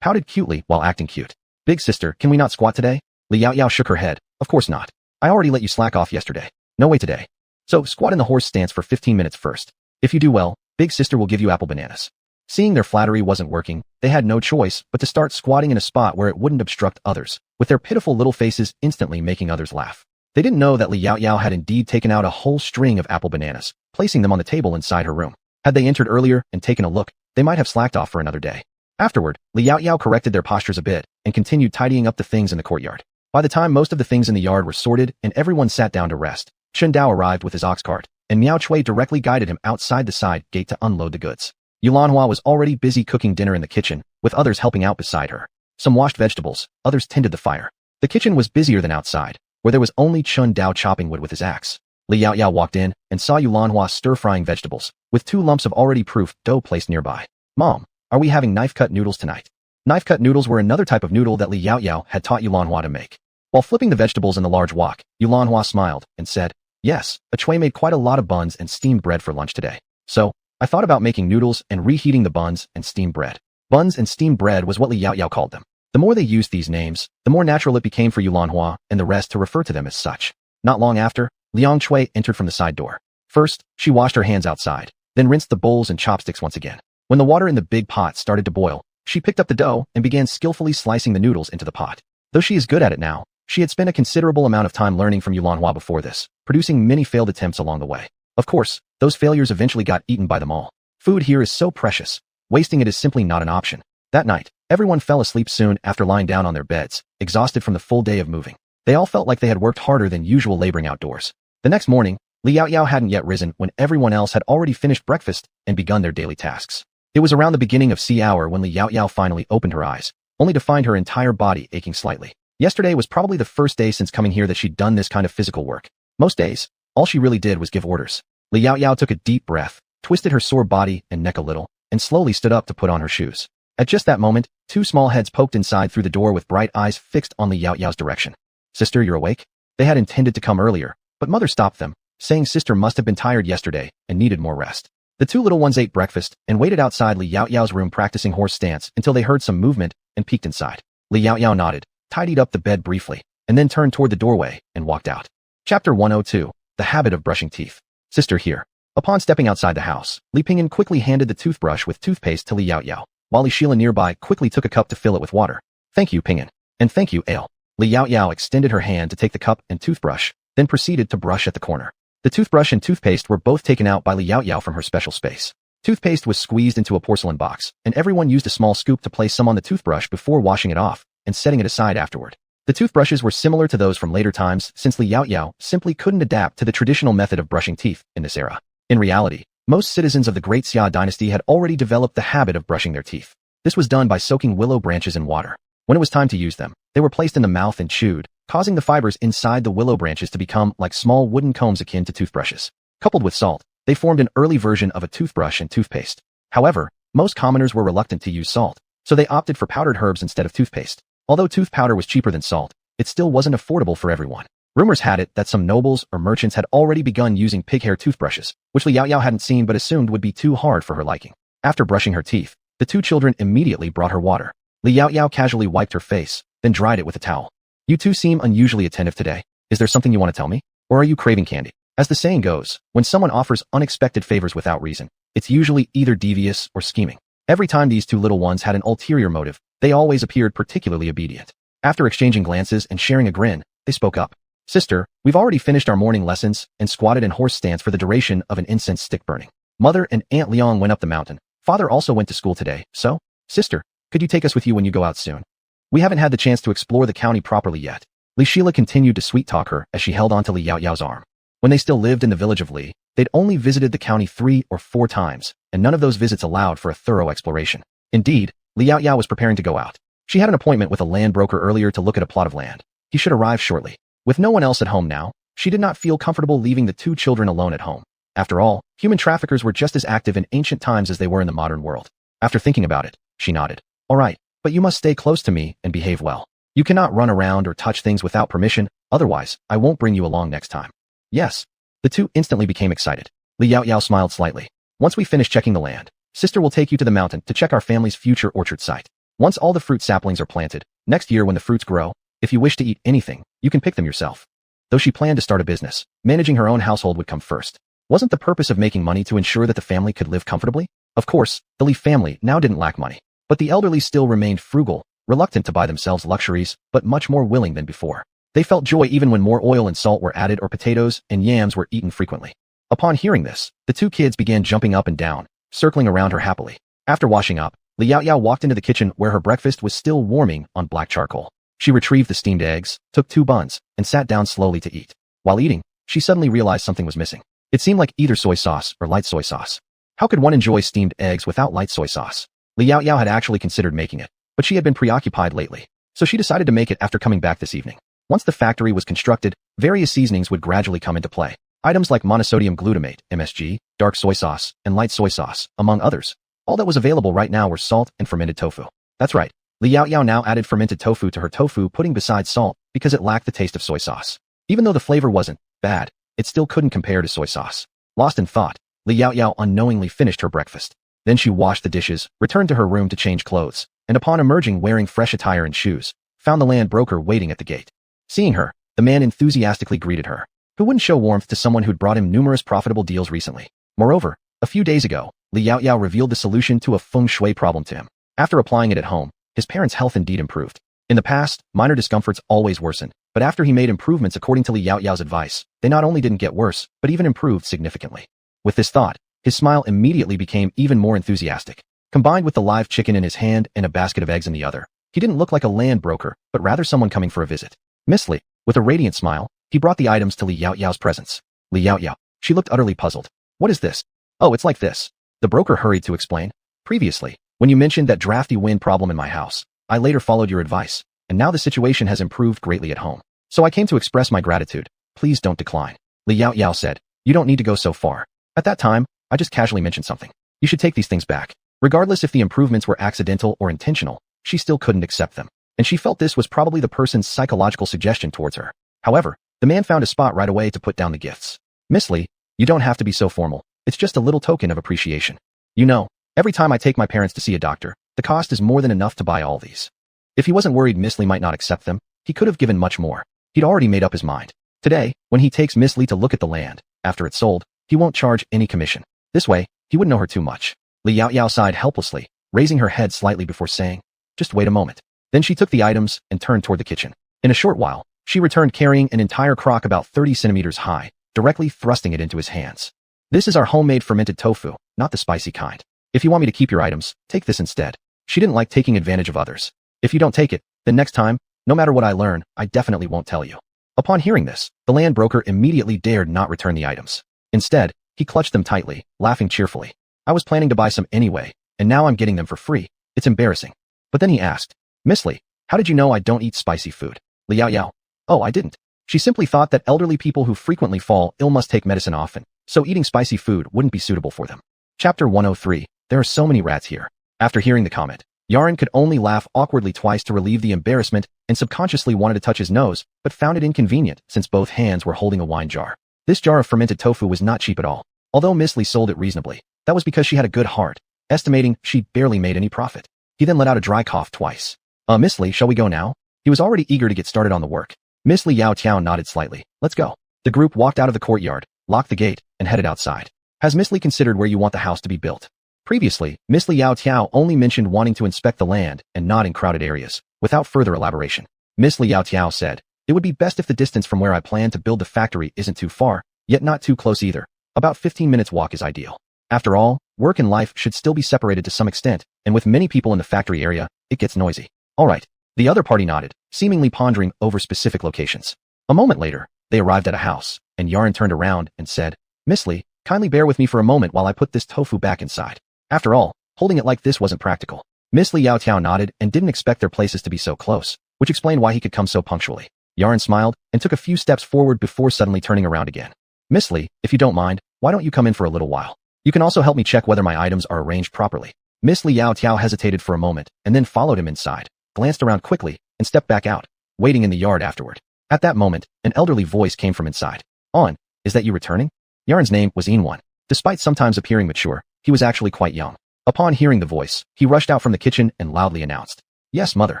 pouted cutely while acting cute. "Big sister, can we not squat today?" Li Yaoyao shook her head. "Of course not. I already let you slack off yesterday. No way today. So squat in the horse stance for 15 minutes first. If you do well, big sister will give you apple bananas." Seeing their flattery wasn't working, they had no choice but to start squatting in a spot where it wouldn't obstruct others, with their pitiful little faces instantly making others laugh. They didn't know that Li Yaoyao had indeed taken out a whole string of apple bananas, placing them on the table inside her room. Had they entered earlier and taken a look, they might have slacked off for another day. Afterward, Li Yaoyao corrected their postures a bit and continued tidying up the things in the courtyard. By the time most of the things in the yard were sorted and everyone sat down to rest, Chen Dao arrived with his ox cart, and Miao Chui directly guided him outside the side gate to unload the goods. Yulanhua was already busy cooking dinner in the kitchen, with others helping out beside her. Some washed vegetables, others tended the fire. The kitchen was busier than outside, where there was only Chen Dao chopping wood with his axe. Li Yaoyao walked in and saw Yulanhua stir-frying vegetables, with 2 lumps of already proofed dough placed nearby. "Mom, are we having knife-cut noodles tonight?" Knife-cut noodles were another type of noodle that Li Yaoyao had taught Yulanhua to make. While flipping the vegetables in the large wok, Yulanhua smiled and said, "Yes, a Chui made quite a lot of buns and steamed bread for lunch today. So, I thought about making noodles and reheating the buns and steamed bread." Buns and steamed bread was what Li Yaoyao called them. The more they used these names, the more natural it became for Yulanhua and the rest to refer to them as such. Not long after, Liang Chui entered from the side door. First, she washed her hands outside, then rinsed the bowls and chopsticks once again. When the water in the big pot started to boil, she picked up the dough and began skillfully slicing the noodles into the pot. Though she is good at it now, she had spent a considerable amount of time learning from Yulanhua before this, producing many failed attempts along the way. Of course, those failures eventually got eaten by them all. Food here is so precious, wasting it is simply not an option. That night, everyone fell asleep soon after lying down on their beds, exhausted from the full day of moving. They all felt like they had worked harder than usual laboring outdoors. The next morning, Li Yaoyao hadn't yet risen when everyone else had already finished breakfast and begun their daily tasks. It was around the beginning of sea hour when Li Yaoyao finally opened her eyes, only to find her entire body aching slightly. Yesterday was probably the first day since coming here that she'd done this kind of physical work. Most days, all she really did was give orders. Li Yaoyao took a deep breath, twisted her sore body and neck a little, and slowly stood up to put on her shoes. At just that moment, 2 small heads poked inside through the door with bright eyes fixed on Li Yaoyao's direction. "Sister, you're awake?" They had intended to come earlier, but mother stopped them, saying sister must have been tired yesterday and needed more rest. The 2 little ones ate breakfast and waited outside Li Yaoyao's room practicing horse stance until they heard some movement and peeked inside. Li Yaoyao nodded, tidied up the bed briefly, and then turned toward the doorway and walked out. Chapter 102, The Habit of Brushing Teeth. "Sister, here." Upon stepping outside the house, Li Pingyan quickly handed the toothbrush with toothpaste to Li Yaoyao, while Li Shila nearby quickly took a cup to fill it with water. "Thank you, Pingyan. And thank you, Ale." Li Yaoyao extended her hand to take the cup and toothbrush, then proceeded to brush at the corner. The toothbrush and toothpaste were both taken out by Li Yaoyao from her special space. Toothpaste was squeezed into a porcelain box, and everyone used a small scoop to place some on the toothbrush before washing it off and setting it aside afterward. The toothbrushes were similar to those from later times since Li Yaoyao simply couldn't adapt to the traditional method of brushing teeth in this era. In reality, most citizens of the Great Xia dynasty had already developed the habit of brushing their teeth. This was done by soaking willow branches in water. When it was time to use them, they were placed in the mouth and chewed, causing the fibers inside the willow branches to become like small wooden combs akin to toothbrushes. Coupled with salt, they formed an early version of a toothbrush and toothpaste. However, most commoners were reluctant to use salt, so they opted for powdered herbs instead of toothpaste. Although tooth powder was cheaper than salt, it still wasn't affordable for everyone. Rumors had it that some nobles or merchants had already begun using pig hair toothbrushes, which Li Yaoyao hadn't seen but assumed would be too hard for her liking. After brushing her teeth, the 2 children immediately brought her water. Li Yaoyao casually wiped her face, then dried it with a towel. "You 2 seem unusually attentive today. Is there something you want to tell me? Or are you craving candy?" As the saying goes, when someone offers unexpected favors without reason, it's usually either devious or scheming. Every time these 2 little ones had an ulterior motive, they always appeared particularly obedient. After exchanging glances and sharing a grin, they spoke up. "Sister, we've already finished our morning lessons and squatted in horse stance for the duration of an incense stick burning. Mother and Aunt Liang went up the mountain. Father also went to school today, so, sister, could you take us with you when you go out soon? We haven't had the chance to explore the county properly yet." Li Shila continued to sweet-talk her as she held onto Li Yaoyao's arm. When they still lived in the village of Li, they'd only visited the county 3 or 4 times, and none of those visits allowed for a thorough exploration. Indeed, Li Yaoyao was preparing to go out. She had an appointment with a land broker earlier to look at a plot of land. He should arrive shortly. With no one else at home now, she did not feel comfortable leaving the 2 children alone at home. After all, human traffickers were just as active in ancient times as they were in the modern world. After thinking about it, she nodded. "All right, but you must stay close to me and behave well. You cannot run around or touch things without permission, otherwise, I won't bring you along next time." "Yes." The 2 instantly became excited. Li Yaoyao smiled slightly. "Once we finish checking the land, sister will take you to the mountain to check our family's future orchard site. Once all the fruit saplings are planted, next year when the fruits grow, if you wish to eat anything, you can pick them yourself." Though she planned to start a business, managing her own household would come first. Wasn't the purpose of making money to ensure that the family could live comfortably? Of course, the Li family now didn't lack money, but the elderly still remained frugal, reluctant to buy themselves luxuries, but much more willing than before. They felt joy even when more oil and salt were added or potatoes and yams were eaten frequently. Upon hearing this, the 2 kids began jumping up and down, circling around her happily. After washing up, Li Yaoyao walked into the kitchen where her breakfast was still warming on black charcoal. She retrieved the steamed eggs, took 2 buns, and sat down slowly to eat. While eating, she suddenly realized something was missing. It seemed like either soy sauce or light soy sauce. How could one enjoy steamed eggs without light soy sauce? Liao Yao had actually considered making it, but she had been preoccupied lately, so she decided to make it after coming back this evening. Once the factory was constructed, various seasonings would gradually come into play. Items like monosodium glutamate, MSG, dark soy sauce, and light soy sauce, among others. All that was available right now were salt and fermented tofu. That's right. Liao Yao now added fermented tofu to her tofu pudding besides salt because it lacked the taste of soy sauce. Even though the flavor wasn't bad, it still couldn't compare to soy sauce. Lost in thought, Liao Yao unknowingly finished her breakfast. Then she washed the dishes, returned to her room to change clothes, and upon emerging wearing fresh attire and shoes, found the land broker waiting at the gate. Seeing her, the man enthusiastically greeted her. Who wouldn't show warmth to someone who'd brought him numerous profitable deals recently? Moreover, a few days ago, Liao Yao revealed the solution to a feng shui problem to him. After applying it at home, his parents' health indeed improved. In the past, minor discomforts always worsened, but after he made improvements according to Liao Yao's advice, they not only didn't get worse, but even improved significantly. With this thought, his smile immediately became even more enthusiastic. Combined with the live chicken in his hand and a basket of eggs in the other, he didn't look like a land broker, but rather someone coming for a visit. Miss Li, with a radiant smile, he brought the items to Liao Yao's presence. Liao Yao, she looked utterly puzzled. What is this? Oh, it's like this. The broker hurried to explain. Previously, when you mentioned that drafty wind problem in my house, I later followed your advice, and now the situation has improved greatly at home. So I came to express my gratitude. Please don't decline. Liao Yao said, you don't need to go so far. At that time, I just casually mentioned something. You should take these things back. Regardless if the improvements were accidental or intentional, she still couldn't accept them, and she felt this was probably the person's psychological suggestion towards her. However, the man found a spot right away to put down the gifts. Miss Li, you don't have to be so formal. It's just a little token of appreciation. You know, every time I take my parents to see a doctor, the cost is more than enough to buy all these. If he wasn't worried Miss Li might not accept them, he could have given much more. He'd already made up his mind. Today, when he takes Miss Li to look at the land, after it's sold, he won't charge any commission. This way, he wouldn't know her too much. Liao Yao sighed helplessly, raising her head slightly before saying, just wait a moment. Then she took the items and turned toward the kitchen. In a short while, she returned carrying an entire crock about 30 centimeters high, directly thrusting it into his hands. This is our homemade fermented tofu, not the spicy kind. If you want me to keep your items, take this instead. She didn't like taking advantage of others. If you don't take it, then next time, no matter what I learn, I definitely won't tell you. Upon hearing this, the land broker immediately dared not return the items. Instead, he clutched them tightly, laughing cheerfully. I was planning to buy some anyway, and now I'm getting them for free. It's embarrassing. But then he asked, Miss Li, how did you know I don't eat spicy food? Liao Yao. Oh, I didn't. She simply thought that elderly people who frequently fall ill must take medicine often, so eating spicy food wouldn't be suitable for them. Chapter 103. There are so many rats here. After hearing the comment, Yaron could only laugh awkwardly twice to relieve the embarrassment and subconsciously wanted to touch his nose, but found it inconvenient since both hands were holding a wine jar. This jar of fermented tofu was not cheap at all. Although Miss Li sold it reasonably, that was because she had a good heart, estimating she barely made any profit. He then let out a dry cough twice. Miss Li, shall we go now? He was already eager to get started on the work. Miss Li Yao Tiao nodded slightly. Let's go. The group walked out of the courtyard, locked the gate, and headed outside. Has Miss Li considered where you want the house to be built? Previously, Miss Li Yao Tiao only mentioned wanting to inspect the land and not in crowded areas, without further elaboration. Miss Li Yao Tiao said, it would be best if the distance from where I plan to build the factory isn't too far, yet not too close either. About 15 minutes walk is ideal. After all, work and life should still be separated to some extent, and with many people in the factory area, it gets noisy. All right. The other party nodded, seemingly pondering over specific locations. A moment later, they arrived at a house, and Yaron turned around and said, Miss Li, kindly bear with me for a moment while I put this tofu back inside. After all, holding it like this wasn't practical. Miss Li Yao Tiao nodded and didn't expect their places to be so close, which explained why he could come so punctually. Yaron smiled and took a few steps forward before suddenly turning around again. Miss Li, if you don't mind, why don't you come in for a little while? You can also help me check whether my items are arranged properly. Miss Li Yao Tiao hesitated for a moment and then followed him inside, glanced around quickly, and stepped back out, waiting in the yard afterward. At that moment, an elderly voice came from inside. On, is that you returning? Yaron's name was Inwan. Despite sometimes appearing mature, he was actually quite young. Upon hearing the voice, he rushed out from the kitchen and loudly announced, Yes, mother.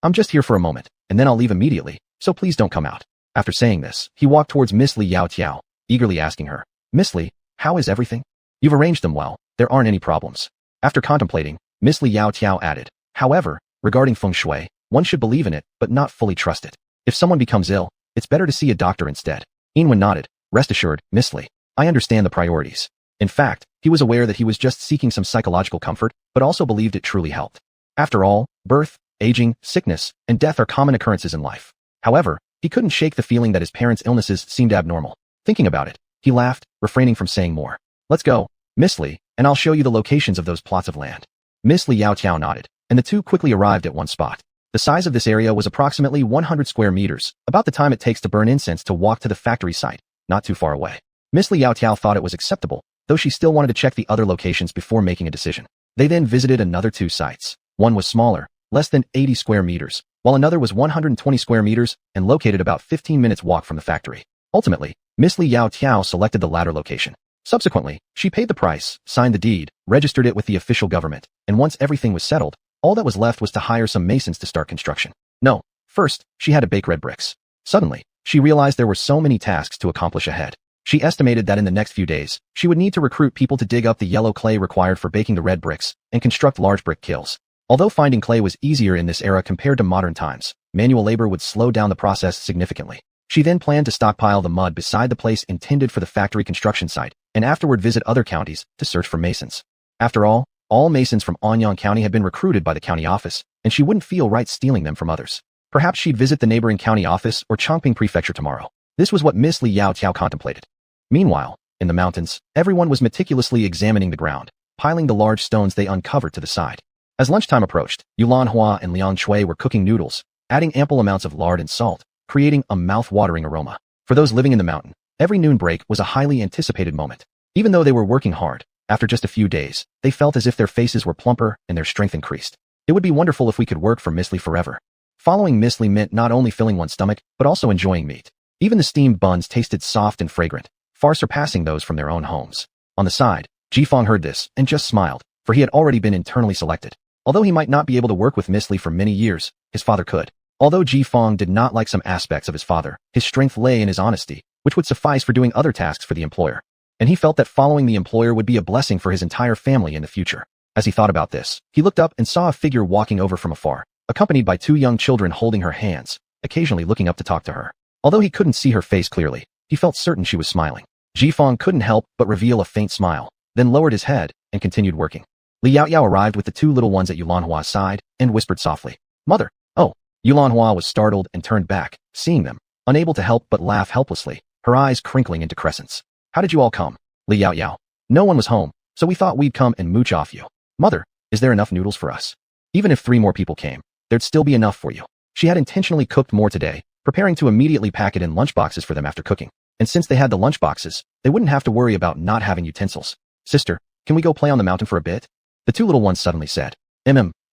I'm just here for a moment, and then I'll leave immediately, so please don't come out. After saying this, he walked towards Miss Li Yao Tiao, eagerly asking her, Miss Li, how is everything? You've arranged them well, there aren't any problems. After contemplating, Miss Li Yao Tiao added, However, regarding feng shui, one should believe in it, but not fully trust it. If someone becomes ill, it's better to see a doctor instead. Inwan nodded. Rest assured, Miss Li, I understand the priorities. In fact, he was aware that he was just seeking some psychological comfort, but also believed it truly helped. After all, birth, aging, sickness, and death are common occurrences in life. However, he couldn't shake the feeling that his parents' illnesses seemed abnormal. Thinking about it, he laughed, refraining from saying more. Let's go, Miss Li, and I'll show you the locations of those plots of land. Miss Li Yaotiao nodded, and the two quickly arrived at one spot. The size of this area was approximately 100 square meters, about the time it takes to burn incense to walk to the factory site, not too far away. Miss Li Yaotiao thought it was acceptable, though she still wanted to check the other locations before making a decision. They then visited another two sites. One was smaller, less than 80 square meters, while another was 120 square meters and located about 15 minutes walk from the factory. Ultimately, Miss Li Yaotiao selected the latter location. Subsequently, she paid the price, signed the deed, registered it with the official government, and once everything was settled, all that was left was to hire some masons to start construction. No, first, she had to bake red bricks. Suddenly, she realized there were so many tasks to accomplish ahead. She estimated that in the next few days, she would need to recruit people to dig up the yellow clay required for baking the red bricks and construct large brick kilns. Although finding clay was easier in this era compared to modern times, manual labor would slow down the process significantly. She then planned to stockpile the mud beside the place intended for the factory construction site, and afterward visit other counties to search for masons. After all masons from Anyang County had been recruited by the county office, and she wouldn't feel right stealing them from others. Perhaps she'd visit the neighboring county office or Chongping Prefecture tomorrow. This was what Miss Li Yaotiao contemplated. Meanwhile, in the mountains, everyone was meticulously examining the ground, piling the large stones they uncovered to the side. As lunchtime approached, Yulan Hua and Liang Chui were cooking noodles, adding ample amounts of lard and salt, creating a mouth-watering aroma. For those living in the mountain, every noon break was a highly anticipated moment. Even though they were working hard, after just a few days, they felt as if their faces were plumper and their strength increased. It would be wonderful if we could work for Miss Li forever. Following Miss Li meant not only filling one's stomach, but also enjoying meat. Even the steamed buns tasted soft and fragrant, far surpassing those from their own homes. On the side, Jifeng heard this and just smiled, for he had already been internally selected. Although he might not be able to work with Miss Li for many years, his father could. Although Jifeng did not like some aspects of his father, his strength lay in his honesty, which would suffice for doing other tasks for the employer. And he felt that following the employer would be a blessing for his entire family in the future. As he thought about this, he looked up and saw a figure walking over from afar, accompanied by two young children holding her hands, occasionally looking up to talk to her. Although he couldn't see her face clearly, he felt certain she was smiling. Jifeng couldn't help but reveal a faint smile, then lowered his head and continued working. Li Yaotiao arrived with the two little ones at Yulan Hua's side and whispered softly, "Mother." "Oh." Yulan Hua was startled and turned back, seeing them, unable to help but laugh helplessly, her eyes crinkling into crescents. "How did you all come?" "Li Yaotiao. No one was home, so we thought we'd come and mooch off you." "Mother, is there enough noodles for us?" "Even if 3 more people came, there'd still be enough for you." She had intentionally cooked more today, preparing to immediately pack it in lunchboxes for them after cooking. And since they had the lunchboxes, they wouldn't have to worry about not having utensils. "Sister, can we go play on the mountain for a bit?" The two little ones suddenly said.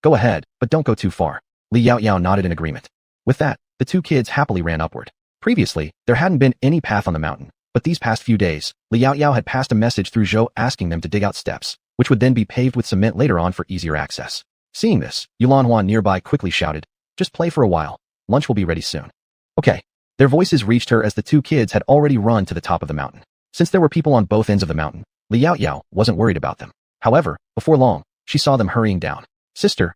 Go ahead, but don't go too far." Li Yaotiao nodded in agreement. With that, the two kids happily ran upward. Previously, there hadn't been any path on the mountain, but these past few days, Li Yaotiao had passed a message through Zhou asking them to dig out steps, which would then be paved with cement later on for easier access. Seeing this, Yulan Hua nearby quickly shouted, "Just play for a while. Lunch will be ready soon." "Okay." Their voices reached her as the two kids had already run to the top of the mountain. Since there were people on both ends of the mountain, Li Yaotiao wasn't worried about them. However, before long, she saw them hurrying down. Sister,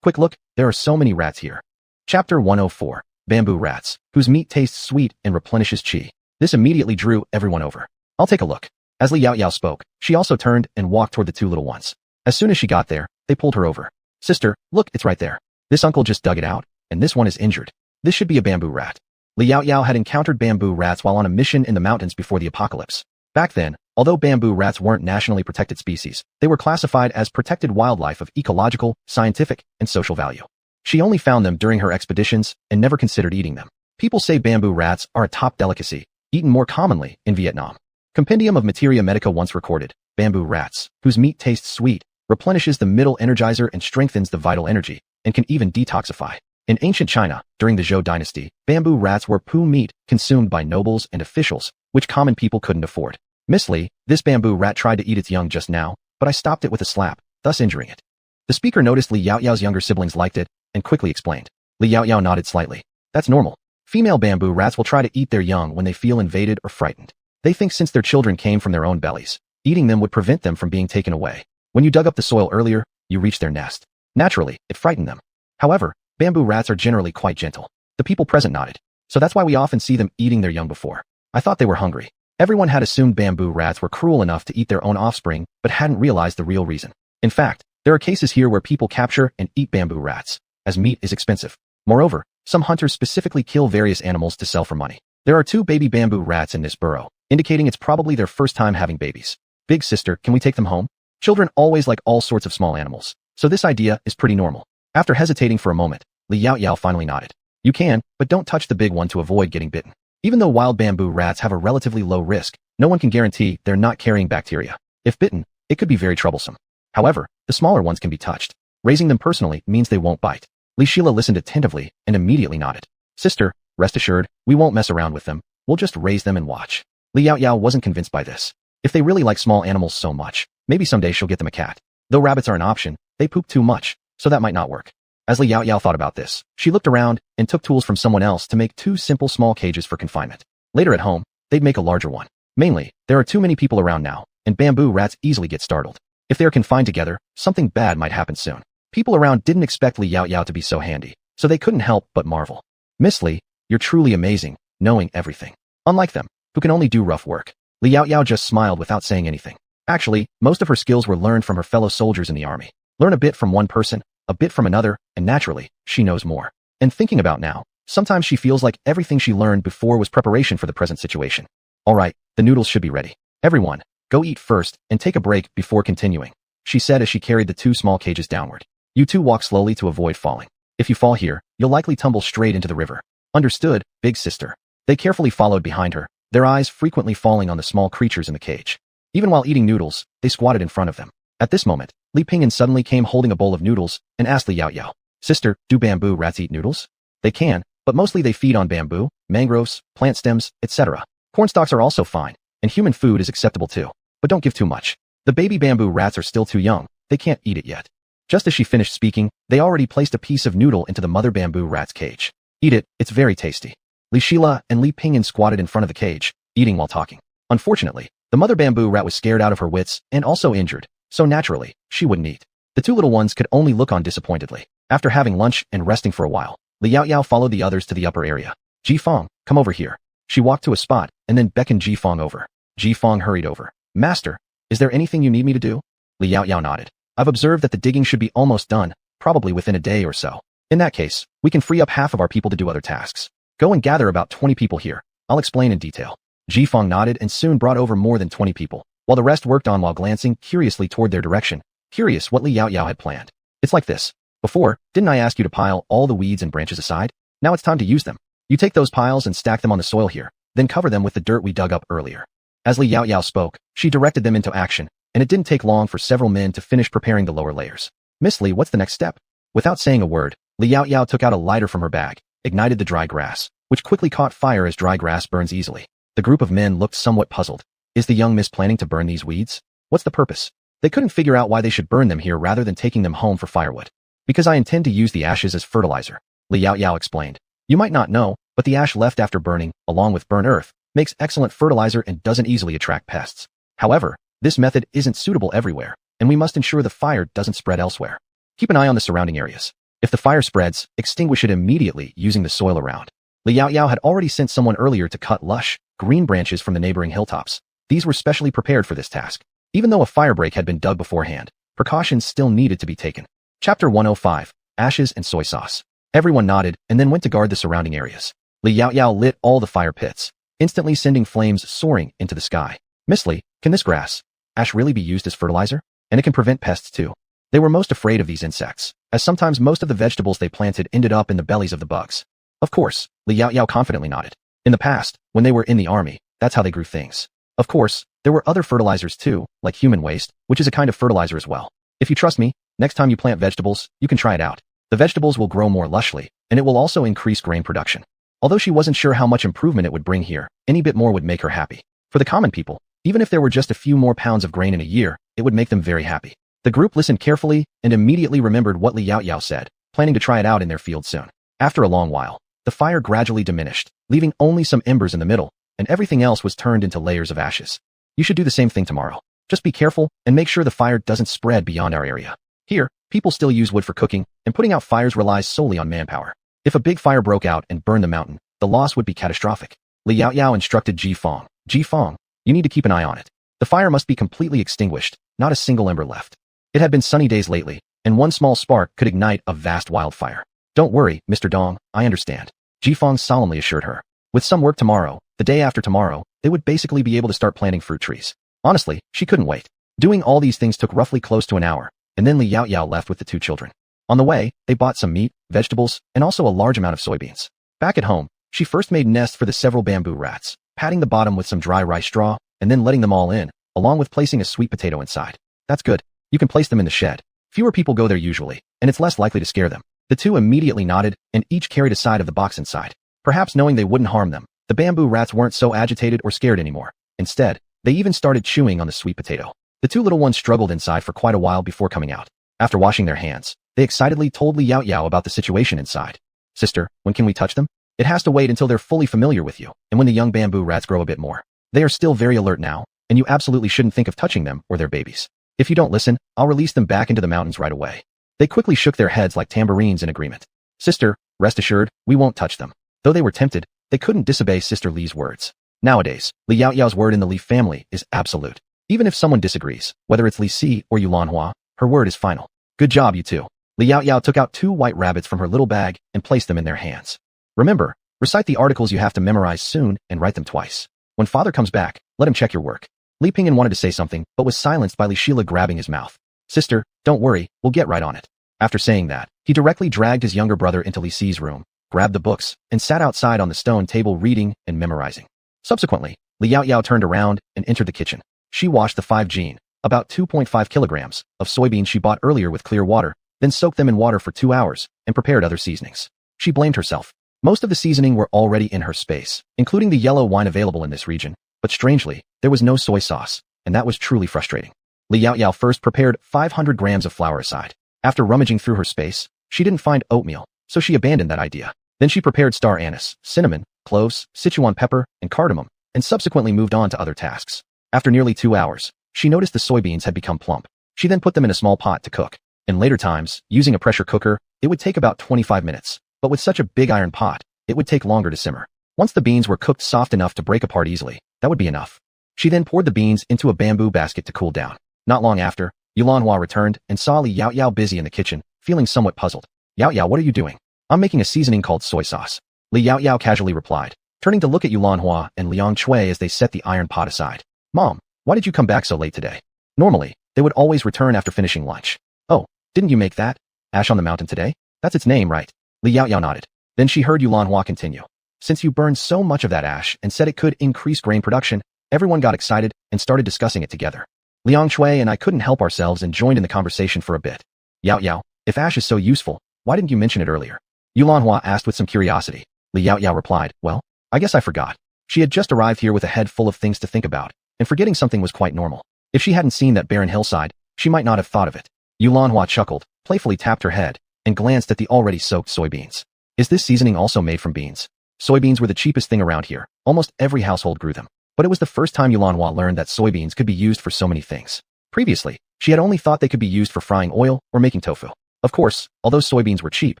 quick look, there are so many rats here." Chapter 104, Bamboo Rats, whose meat tastes sweet and replenishes qi. This immediately drew everyone over. "I'll take a look." As Li Yaotiao spoke, she also turned and walked toward the two little ones. As soon as she got there, they pulled her over. "Sister, look, it's right there. This uncle just dug it out, and this one is injured. This should be a bamboo rat." Li Yaotiao had encountered bamboo rats while on a mission in the mountains before the apocalypse. Back then, although bamboo rats weren't nationally protected species, they were classified as protected wildlife of ecological, scientific, and social value. She only found them during her expeditions and never considered eating them. People say bamboo rats are a top delicacy, eaten more commonly in Vietnam. Compendium of Materia Medica once recorded, bamboo rats, whose meat tastes sweet, replenishes the middle energizer and strengthens the vital energy, and can even detoxify. In ancient China, during the Zhou dynasty, bamboo rats were pu meat consumed by nobles and officials, which common people couldn't afford. "Miss Li, this bamboo rat tried to eat its young just now, but I stopped it with a slap, thus injuring it." The speaker noticed Li Yaotiao's younger siblings liked it, and quickly explained. Li Yaotiao nodded slightly. "That's normal. Female bamboo rats will try to eat their young when they feel invaded or frightened. They think since their children came from their own bellies, eating them would prevent them from being taken away. When you dug up the soil earlier, you reached their nest. Naturally, it frightened them. However, bamboo rats are generally quite gentle." The people present nodded. "So that's why we often see them eating their young before. I thought they were hungry." Everyone had assumed bamboo rats were cruel enough to eat their own offspring, but hadn't realized the real reason. In fact, there are cases here where people capture and eat bamboo rats. as meat is expensive. Moreover, some hunters specifically kill various animals to sell for money. There are 2 baby bamboo rats in this burrow, indicating it's probably their first time having babies. Big sister, can we take them home? Children always like all sorts of small animals, so this idea is pretty normal. After hesitating for a moment, Li Yao finally nodded. You can, but don't touch the big one to avoid getting bitten. Even though wild bamboo rats have a relatively low risk, no one can guarantee they're not carrying bacteria. If bitten, it could be very troublesome. However, the smaller ones can be touched. Raising them personally means they won't bite. Li Shila listened attentively and immediately nodded. Sister, rest assured, we won't mess around with them. We'll just raise them and watch. Li Yao wasn't convinced by this. If they really like small animals so much, maybe someday she'll get them a cat. Though rabbits are an option, they poop too much, so that might not work. As Li Yao thought about this, she looked around and took tools from someone else to make 2 simple small cages for confinement. Later at home, they'd make a larger one. Mainly, there are too many people around now, and bamboo rats easily get startled. If they are confined together, something bad might happen soon. People around didn't expect Li Yao to be so handy, so they couldn't help but marvel. Miss Li, you're truly amazing, knowing everything. Unlike them, who can only do rough work. Li Yao just smiled without saying anything. Actually, most of her skills were learned from her fellow soldiers in the army. Learn a bit from one person, a bit from another, and naturally, she knows more. And thinking about now, sometimes she feels like everything she learned before was preparation for the present situation. Alright, the noodles should be ready. Everyone, go eat first and take a break before continuing, she said as she carried the 2 small cages downward. You 2 walk slowly to avoid falling. If you fall here, you'll likely tumble straight into the river. Understood, big sister. They carefully followed behind her, their eyes frequently falling on the small creatures in the cage. Even while eating noodles, they squatted in front of them. At this moment, Li Pingyan suddenly came holding a bowl of noodles and asked Li Yao, Sister, do bamboo rats eat noodles? They can, but mostly they feed on bamboo, mangroves, plant stems, etc. Cornstalks are also fine, and human food is acceptable too. But don't give too much. The baby bamboo rats are still too young, they can't eat it yet. Just as she finished speaking, they already placed a piece of noodle into the mother bamboo rat's cage. Eat it, it's very tasty. Li Shila and Li Pingyan squatted in front of the cage, eating while talking. Unfortunately, the mother bamboo rat was scared out of her wits and also injured, so naturally, she wouldn't eat. The 2 little ones could only look on disappointedly. After having lunch and resting for a while, Li Yao followed the others to the upper area. Ji Fong, come over here. She walked to a spot and then beckoned Ji Fong over. Ji Fong hurried over. Master, is there anything you need me to do? Li Yao nodded. I've observed that the digging should be almost done, probably within a day or so. In that case, we can free up half of our people to do other tasks. Go and gather about 20 people here. I'll explain in detail. Ji Fong nodded and soon brought over more than 20 people, while the rest worked on while glancing curiously toward their direction, curious what Li Yao had planned. It's like this. Before, didn't I ask you to pile all the weeds and branches aside? Now it's time to use them. You take those piles and stack them on the soil here, then cover them with the dirt we dug up earlier. As Li Yao spoke, she directed them into action, and it didn't take long for several men to finish preparing the lower layers. Miss Li, what's the next step? Without saying a word, Li Yao took out a lighter from her bag, ignited the dry grass, which quickly caught fire as dry grass burns easily. The group of men looked somewhat puzzled. Is the young miss planning to burn these weeds? What's the purpose? They couldn't figure out why they should burn them here rather than taking them home for firewood. Because I intend to use the ashes as fertilizer, Li Yao explained. You might not know, but the ash left after burning, along with burnt earth, makes excellent fertilizer and doesn't easily attract pests. However, this method isn't suitable everywhere, and we must ensure the fire doesn't spread elsewhere. Keep an eye on the surrounding areas. If the fire spreads, extinguish it immediately using the soil around. Li Yao had already sent someone earlier to cut lush, green branches from the neighboring hilltops. These were specially prepared for this task. Even though a firebreak had been dug beforehand, precautions still needed to be taken. Chapter 105, Ashes and Soy Sauce. Everyone nodded and then went to guard the surrounding areas. Li Yao lit all the fire pits, instantly sending flames soaring into the sky. Miss Li, can this grass ash really be used as fertilizer? And it can prevent pests too. They were most afraid of these insects, as sometimes most of the vegetables they planted ended up in the bellies of the bugs. Of course, Li Yao confidently nodded. In the past, when they were in the army, that's how they grew things. Of course, there were other fertilizers too, like human waste, which is a kind of fertilizer as well. If you trust me, next time you plant vegetables, you can try it out. The vegetables will grow more lushly, and it will also increase grain production. Although she wasn't sure how much improvement it would bring here, any bit more would make her happy. For the common people, even if there were just a few more pounds of grain in a year, it would make them very happy. The group listened carefully and immediately remembered what Li Yao said, planning to try it out in their field soon. After a long while, the fire gradually diminished, leaving only some embers in the middle, and everything else was turned into layers of ashes. You should do the same thing tomorrow. Just be careful and make sure the fire doesn't spread beyond our area. Here, people still use wood for cooking, and putting out fires relies solely on manpower. If a big fire broke out and burned the mountain, the loss would be catastrophic. Li Yao instructed Ji Fong. Ji Fong, you need to keep an eye on it. The fire must be completely extinguished, not a single ember left. It had been sunny days lately, and one small spark could ignite a vast wildfire. Don't worry, Mr. Dong, I understand. Jifeng solemnly assured her. With some work tomorrow, the day after tomorrow, they would basically be able to start planting fruit trees. Honestly, she couldn't wait. Doing all these things took roughly close to an hour, and then Li Yao left with the two children. On the way, they bought some meat, vegetables, and also a large amount of soybeans. Back at home, she first made nests for the several bamboo rats, patting the bottom with some dry rice straw, and then letting them all in, along with placing a sweet potato inside. That's good. You can place them in the shed. Fewer people go there usually, and it's less likely to scare them. The two immediately nodded, and each carried a side of the box inside. Perhaps knowing they wouldn't harm them, the bamboo rats weren't so agitated or scared anymore. Instead, they even started chewing on the sweet potato. The two little ones struggled inside for quite a while before coming out. After washing their hands, they excitedly told Li Yao about the situation inside. Sister, when can we touch them? It has to wait until they're fully familiar with you, and when the young bamboo rats grow a bit more. They are still very alert now, and you absolutely shouldn't think of touching them or their babies. If you don't listen, I'll release them back into the mountains right away. They quickly shook their heads like tambourines in agreement. Sister, rest assured, we won't touch them. Though they were tempted, they couldn't disobey Sister Li's words. Nowadays, Li Yao's word in the Li family is absolute. Even if someone disagrees, whether it's Li Si or Yulanhua, her word is final. Good job, you two. Li Yao took out 2 white rabbits from her little bag and placed them in their hands. Remember, recite the articles you have to memorize soon and write them twice. When father comes back, let him check your work. Li Pingyan wanted to say something, but was silenced by Li Shila grabbing his mouth. Sister, don't worry, we'll get right on it. After saying that, he directly dragged his younger brother into Li Si's room, grabbed the books, and sat outside on the stone table reading and memorizing. Subsequently, Li Yao turned around and entered the kitchen. She washed the 5 gene, about 2.5 kilograms, of soybeans she bought earlier with clear water, then soaked them in water for 2 hours, and prepared other seasonings. She blamed herself. Most of the seasoning were already in her space, including the yellow wine available in this region, but strangely, there was no soy sauce, and that was truly frustrating. Li Yao first prepared 500 grams of flour aside. After rummaging through her space, she didn't find oatmeal, so she abandoned that idea. Then she prepared star anise, cinnamon, cloves, Sichuan pepper, and cardamom, and subsequently moved on to other tasks. After nearly 2 hours, she noticed the soybeans had become plump. She then put them in a small pot to cook. In later times, using a pressure cooker, it would take about 25 minutes, but with such a big iron pot, it would take longer to simmer. Once the beans were cooked soft enough to break apart easily, that would be enough. She then poured the beans into a bamboo basket to cool down. Not long after, Yulanhua returned and saw Li Yao busy in the kitchen, feeling somewhat puzzled. Yao, what are you doing? I'm making a seasoning called soy sauce. Li Yao casually replied, turning to look at Yulanhua and Liang Chui as they set the iron pot aside. Mom, why did you come back so late today? Normally, they would always return after finishing lunch. Oh, didn't you make that? Ash on the mountain today? That's its name, right? Li Yao nodded. Then she heard Yulanhua continue. Since you burned so much of that ash and said it could increase grain production, everyone got excited and started discussing it together. Liang Chui and I couldn't help ourselves and joined in the conversation for a bit. Yao, if ash is so useful, why didn't you mention it earlier? Yulanhua asked with some curiosity. Li Yao replied, well, I guess I forgot. She had just arrived here with a head full of things to think about, and forgetting something was quite normal. If she hadn't seen that barren hillside, she might not have thought of it. Yulanhua chuckled, playfully tapped her head, and glanced at the already soaked soybeans. Is this seasoning also made from beans? Soybeans were the cheapest thing around here. Almost every household grew them. But it was the first time Yulanhua learned that soybeans could be used for so many things. Previously, she had only thought they could be used for frying oil or making tofu. Of course, although soybeans were cheap,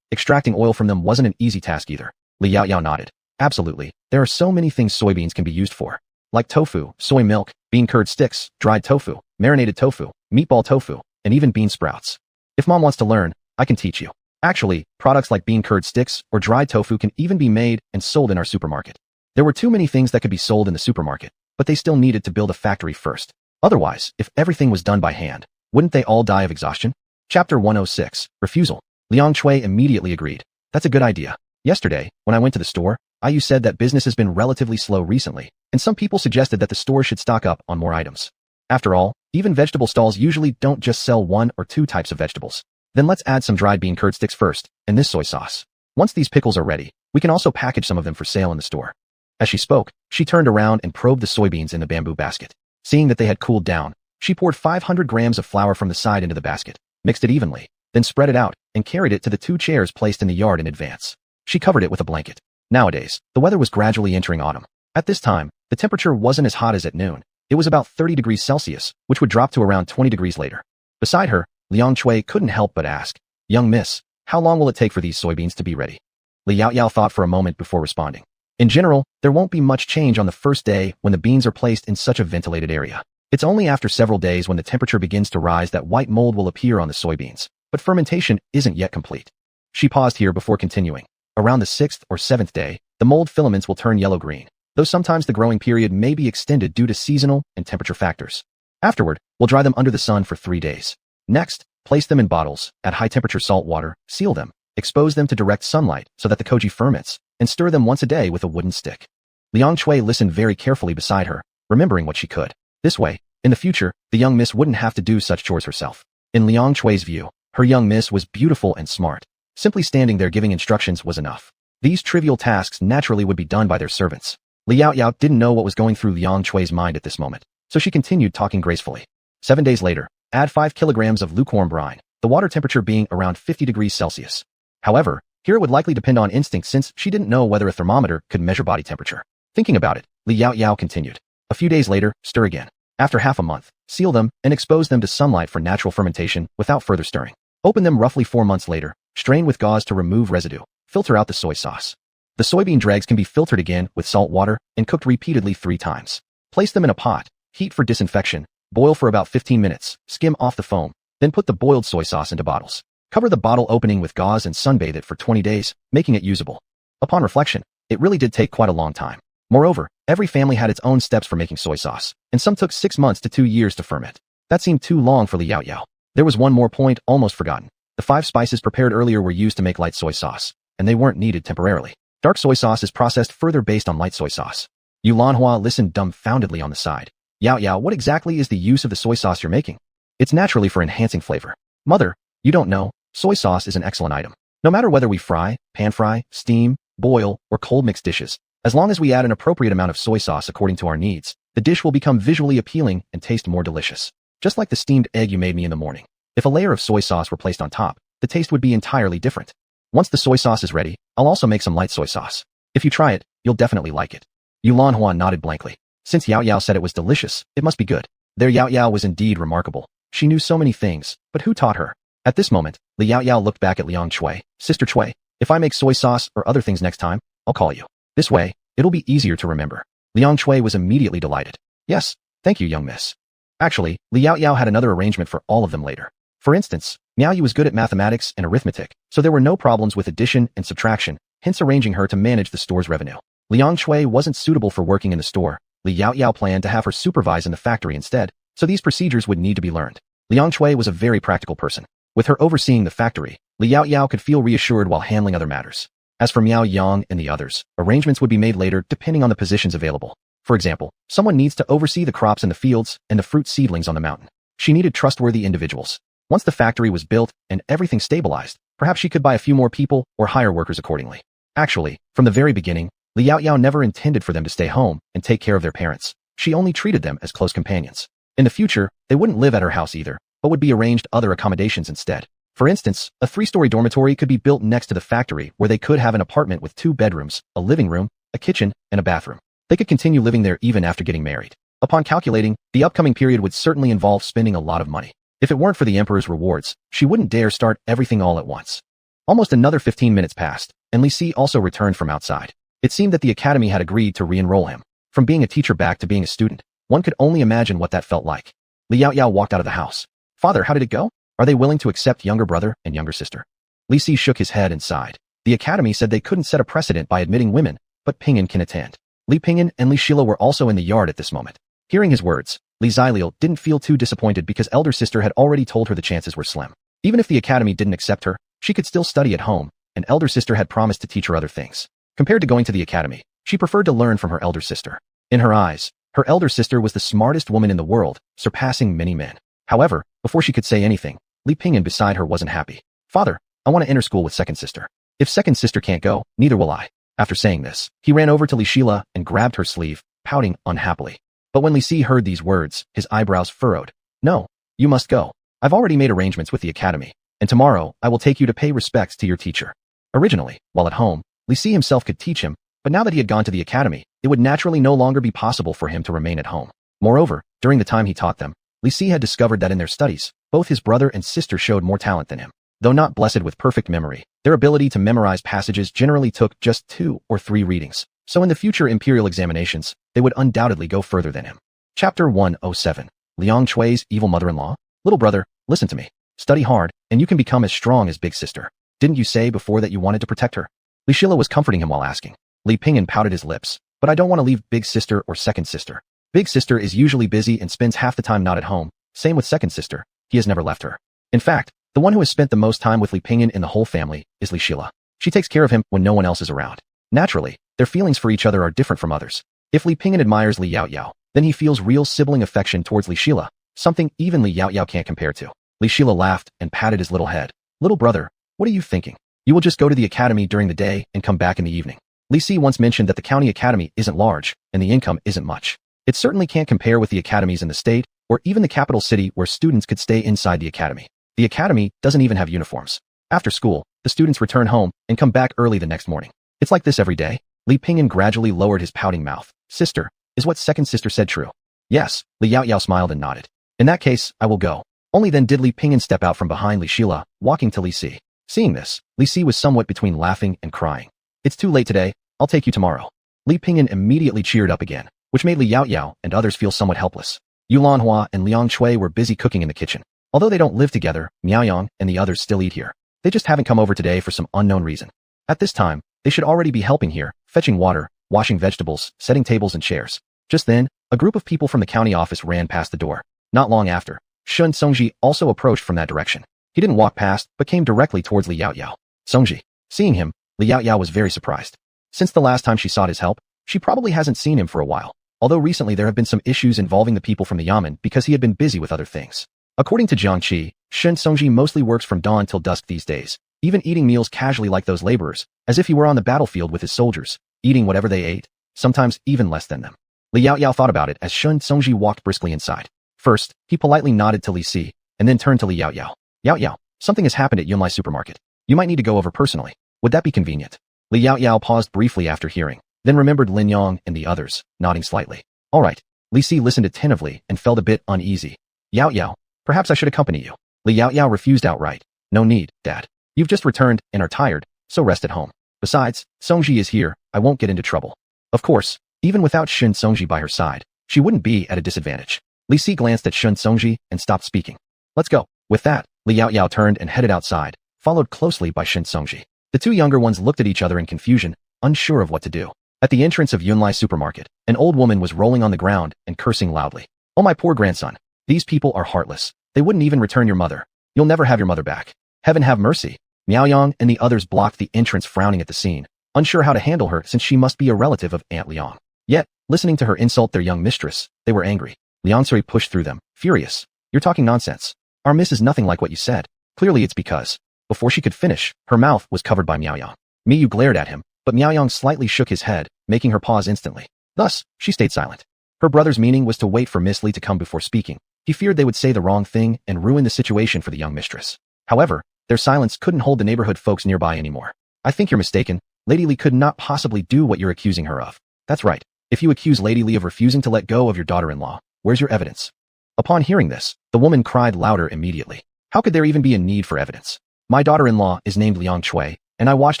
extracting oil from them wasn't an easy task either. Li Yao nodded. Absolutely, there are so many things soybeans can be used for. Like tofu, soy milk, bean curd sticks, dried tofu, marinated tofu, meatball tofu, and even bean sprouts. If mom wants to learn, I can teach you. Actually, products like bean curd sticks or dried tofu can even be made and sold in our supermarket. There were too many things that could be sold in the supermarket, but they still needed to build a factory first. Otherwise, if everything was done by hand, wouldn't they all die of exhaustion? Chapter 106, Refusal. Liang Chui immediately agreed. That's a good idea. Yesterday, when I went to the store, you said that business has been relatively slow recently, and some people suggested that the store should stock up on more items. After all, even vegetable stalls usually don't just sell 1 or 2 types of vegetables. Then let's add some dried bean curd sticks first, and this soy sauce. Once these pickles are ready, we can also package some of them for sale in the store. As she spoke, she turned around and probed the soybeans in the bamboo basket. Seeing that they had cooled down, she poured 500 grams of flour from the side into the basket, mixed it evenly, then spread it out, and carried it to the 2 chairs placed in the yard in advance. She covered it with a blanket. Nowadays, the weather was gradually entering autumn. At this time, the temperature wasn't as hot as at noon. It was about 30 degrees Celsius, which would drop to around 20 degrees later. Beside her, Liang Chui couldn't help but ask, Young miss, how long will it take for these soybeans to be ready? Li Yao thought for a moment before responding. In general, there won't be much change on the first day when the beans are placed in such a ventilated area. It's only after several days when the temperature begins to rise that white mold will appear on the soybeans, but fermentation isn't yet complete. She paused here before continuing. Around the 6th or 7th day, the mold filaments will turn yellow-green, though sometimes the growing period may be extended due to seasonal and temperature factors. Afterward, we'll dry them under the sun for 3 days. Next, place them in bottles, add high-temperature salt water, seal them, expose them to direct sunlight so that the koji ferments, and stir them once a day with a wooden stick. Liang Chui listened very carefully beside her, remembering what she could. This way, in the future, the young miss wouldn't have to do such chores herself. In Liang Chui's view, her young miss was beautiful and smart. Simply standing there giving instructions was enough. These trivial tasks naturally would be done by their servants. Liao Yao didn't know what was going through Liang Chui's mind at this moment, so she continued talking gracefully. 7 days later, add 5 kilograms of lukewarm brine, the water temperature being around 50 degrees Celsius. However, here it would likely depend on instinct since she didn't know whether a thermometer could measure body temperature. Thinking about it, Liao Yao continued. A few days later, stir again. After half a month, seal them and expose them to sunlight for natural fermentation without further stirring. Open them roughly 4 months later, strain with gauze to remove residue. Filter out the soy sauce. The soybean dregs can be filtered again with salt water and cooked repeatedly 3 times. Place them in a pot, heat for disinfection, boil for about 15 minutes, skim off the foam, then put the boiled soy sauce into bottles. Cover the bottle opening with gauze and sunbathe it for 20 days, making it usable. Upon reflection, it really did take quite a long time. Moreover, every family had its own steps for making soy sauce, and some took 6 months to 2 years to ferment. That seemed too long for Liao Yao. There was one more point almost forgotten. The 5 spices prepared earlier were used to make light soy sauce, and they weren't needed temporarily. Dark soy sauce is processed further based on light soy sauce. Yu Lanhua listened dumbfoundedly on the side. Yao Yao, what exactly is the use of the soy sauce you're making? It's naturally for enhancing flavor. Mother, you don't know, soy sauce is an excellent item. No matter whether we fry, pan fry, steam, boil, or cold mix dishes, as long as we add an appropriate amount of soy sauce according to our needs, the dish will become visually appealing and taste more delicious. Just like the steamed egg you made me in the morning. If a layer of soy sauce were placed on top, the taste would be entirely different. Once the soy sauce is ready, I'll also make some light soy sauce. If you try it, you'll definitely like it. Yu Lanhua nodded blankly. Since Yao Yao said it was delicious, it must be good. Their Yao Yao was indeed remarkable. She knew so many things, but who taught her? At this moment, Liao Yao looked back at Liang Chui. Sister Chui, if I make soy sauce or other things next time, I'll call you. This way, it'll be easier to remember. Liang Chui was immediately delighted. Yes, thank you, young miss. Actually, Liao Yao had another arrangement for all of them later. For instance, Miao Yu was good at mathematics and arithmetic, so there were no problems with addition and subtraction, hence arranging her to manage the store's revenue. Liang Chui wasn't suitable for working in the store. Liao Yao planned to have her supervise in the factory instead, so these procedures would need to be learned. Liang Chui was a very practical person. With her overseeing the factory, Liao Yao could feel reassured while handling other matters. As for Miao Yang and the others, arrangements would be made later depending on the positions available. For example, someone needs to oversee the crops in the fields and the fruit seedlings on the mountain. She needed trustworthy individuals. Once the factory was built and everything stabilized, perhaps she could buy a few more people or hire workers accordingly. Actually, from the very beginning, Liao Yao never intended for them to stay home and take care of their parents. She only treated them as close companions. In the future, they wouldn't live at her house either, but would be arranged other accommodations instead. For instance, a 3-story dormitory could be built next to the factory where they could have an apartment with 2 bedrooms, a living room, a kitchen, and a bathroom. They could continue living there even after getting married. Upon calculating, the upcoming period would certainly involve spending a lot of money. If it weren't for the emperor's rewards, she wouldn't dare start everything all at once. Almost another 15 minutes passed, and Li Si also returned from outside. It seemed that the academy had agreed to re-enroll him. From being a teacher back to being a student, one could only imagine what that felt like. Liao Yao walked out of the house. Father, how did it go? Are they willing to accept younger brother and younger sister? Li Si shook his head and sighed. The academy said they couldn't set a precedent by admitting women, but Ping'an can attend. Li Ping'an and Li Shila were also in the yard at this moment. Hearing his words, Li Zilil didn't feel too disappointed because elder sister had already told her the chances were slim. Even if the academy didn't accept her, she could still study at home, and elder sister had promised to teach her other things. Compared to going to the academy, she preferred to learn from her elder sister. In her eyes, her elder sister was the smartest woman in the world, surpassing many men. However, before she could say anything, Li Ping'an beside her wasn't happy. Father, I want to enter school with second sister. If second sister can't go, neither will I. After saying this, he ran over to Li Shila and grabbed her sleeve, pouting unhappily. But when Li Si heard these words, his eyebrows furrowed. No, you must go. I've already made arrangements with the academy, and tomorrow I will take you to pay respects to your teacher. Originally, while at home, Li Si himself could teach him, but now that he had gone to the academy, it would naturally no longer be possible for him to remain at home. Moreover, during the time he taught them, Li Si had discovered that in their studies, both his brother and sister showed more talent than him. Though not blessed with perfect memory, their ability to memorize passages generally took just 2 or 3 readings, so in the future imperial examinations, they would undoubtedly go further than him. Chapter 107. Liang Chui's evil mother-in-law? Little brother, listen to me. Study hard, and you can become as strong as big sister. Didn't you say before that you wanted to protect her? Li Shila was comforting him while asking. Li Pingyan pouted his lips. But I don't want to leave big sister or second sister. Big sister is usually busy and spends half the time not at home. Same with second sister. He has never left her. In fact, the one who has spent the most time with Li Pingyan in the whole family is Li Shila. She takes care of him when no one else is around. Naturally, their feelings for each other are different from others. If Li Pingyan admires Li Yaoyao, then he feels real sibling affection towards Li Shila, something even Li Yaoyao can't compare to. Li Shila laughed and patted his little head. Little brother, what are you thinking? You will just go to the academy during the day and come back in the evening. Li Si once mentioned that the county academy isn't large, and the income isn't much. It certainly can't compare with the academies in the state, or even the capital city where students could stay inside the academy. The academy doesn't even have uniforms. After school, the students return home and come back early the next morning. It's like this every day. Li Pingyan gradually lowered his pouting mouth. Sister, is what second sister said true? Yes, Li Yaoyao smiled and nodded. In that case, I will go. Only then did Li Pingyan step out from behind Li Shila, walking to Li Si. Seeing this, Li Si was somewhat between laughing and crying. It's too late today, I'll take you tomorrow. Li Pingyan immediately cheered up again, which made Li Yaoyao and others feel somewhat helpless. Yu Lanhua and Liang Chui were busy cooking in the kitchen. Although they don't live together, Miaoyang and the others still eat here. They just haven't come over today for some unknown reason. At this time, they should already be helping here, fetching water, washing vegetables, setting tables and chairs. Just then, a group of people from the county office ran past the door. Not long after, Shun Songji also approached from that direction. He didn't walk past, but came directly towards Li Yaoyao. Songji. Seeing him, Li Yaoyao was very surprised. Since the last time she sought his help, she probably hasn't seen him for a while. Although recently there have been some issues involving the people from the Yamen because he had been busy with other things. According to Jiang Qi, Shun Songji mostly works from dawn till dusk these days, even eating meals casually like those laborers, as if he were on the battlefield with his soldiers, eating whatever they ate, sometimes even less than them. Li Yaoyao thought about it as Shun Songji walked briskly inside. First, he politely nodded to Li Si, and then turned to Li Yaoyao. Yaoyao, something has happened at Yunlai supermarket. You might need to go over personally. Would that be convenient? Li Yaoyao paused briefly after hearing, then remembered Lin Yang and the others, nodding slightly. All right. Li Si listened attentively and felt a bit uneasy. Yaoyao, perhaps I should accompany you. Li Yaoyao refused outright. No need, Dad. You've just returned and are tired, so rest at home. Besides, Songji is here, I won't get into trouble. Of course, even without Shun Songji by her side, she wouldn't be at a disadvantage. Li Si glanced at Shun Songji and stopped speaking. Let's go. With that, Li Yaoyao turned and headed outside, followed closely by Shun Songji. The two younger ones looked at each other in confusion, unsure of what to do. At the entrance of Yunlai supermarket, an old woman was rolling on the ground and cursing loudly. Oh my poor grandson. These people are heartless. They wouldn't even return your mother. You'll never have your mother back. Heaven have mercy. Miaoyang and the others blocked the entrance, frowning at the scene, unsure how to handle her since she must be a relative of Aunt Liang. Yet, listening to her insult their young mistress, they were angry. Liang Sui pushed through them, furious. You're talking nonsense. Our miss is nothing like what you said. Clearly it's because. Before she could finish, her mouth was covered by Miaoyang. Miyu glared at him, but Miaoyang slightly shook his head, making her pause instantly. Thus, she stayed silent. Her brother's meaning was to wait for Miss Li to come before speaking. He feared they would say the wrong thing and ruin the situation for the young mistress. However, their silence couldn't hold the neighborhood folks nearby anymore. I think you're mistaken. Lady Li could not possibly do what you're accusing her of. That's right. If you accuse Lady Li of refusing to let go of your daughter-in-law, where's your evidence? Upon hearing this, the woman cried louder immediately. How could there even be a need for evidence? My daughter-in-law is named Liang Chui, and I watched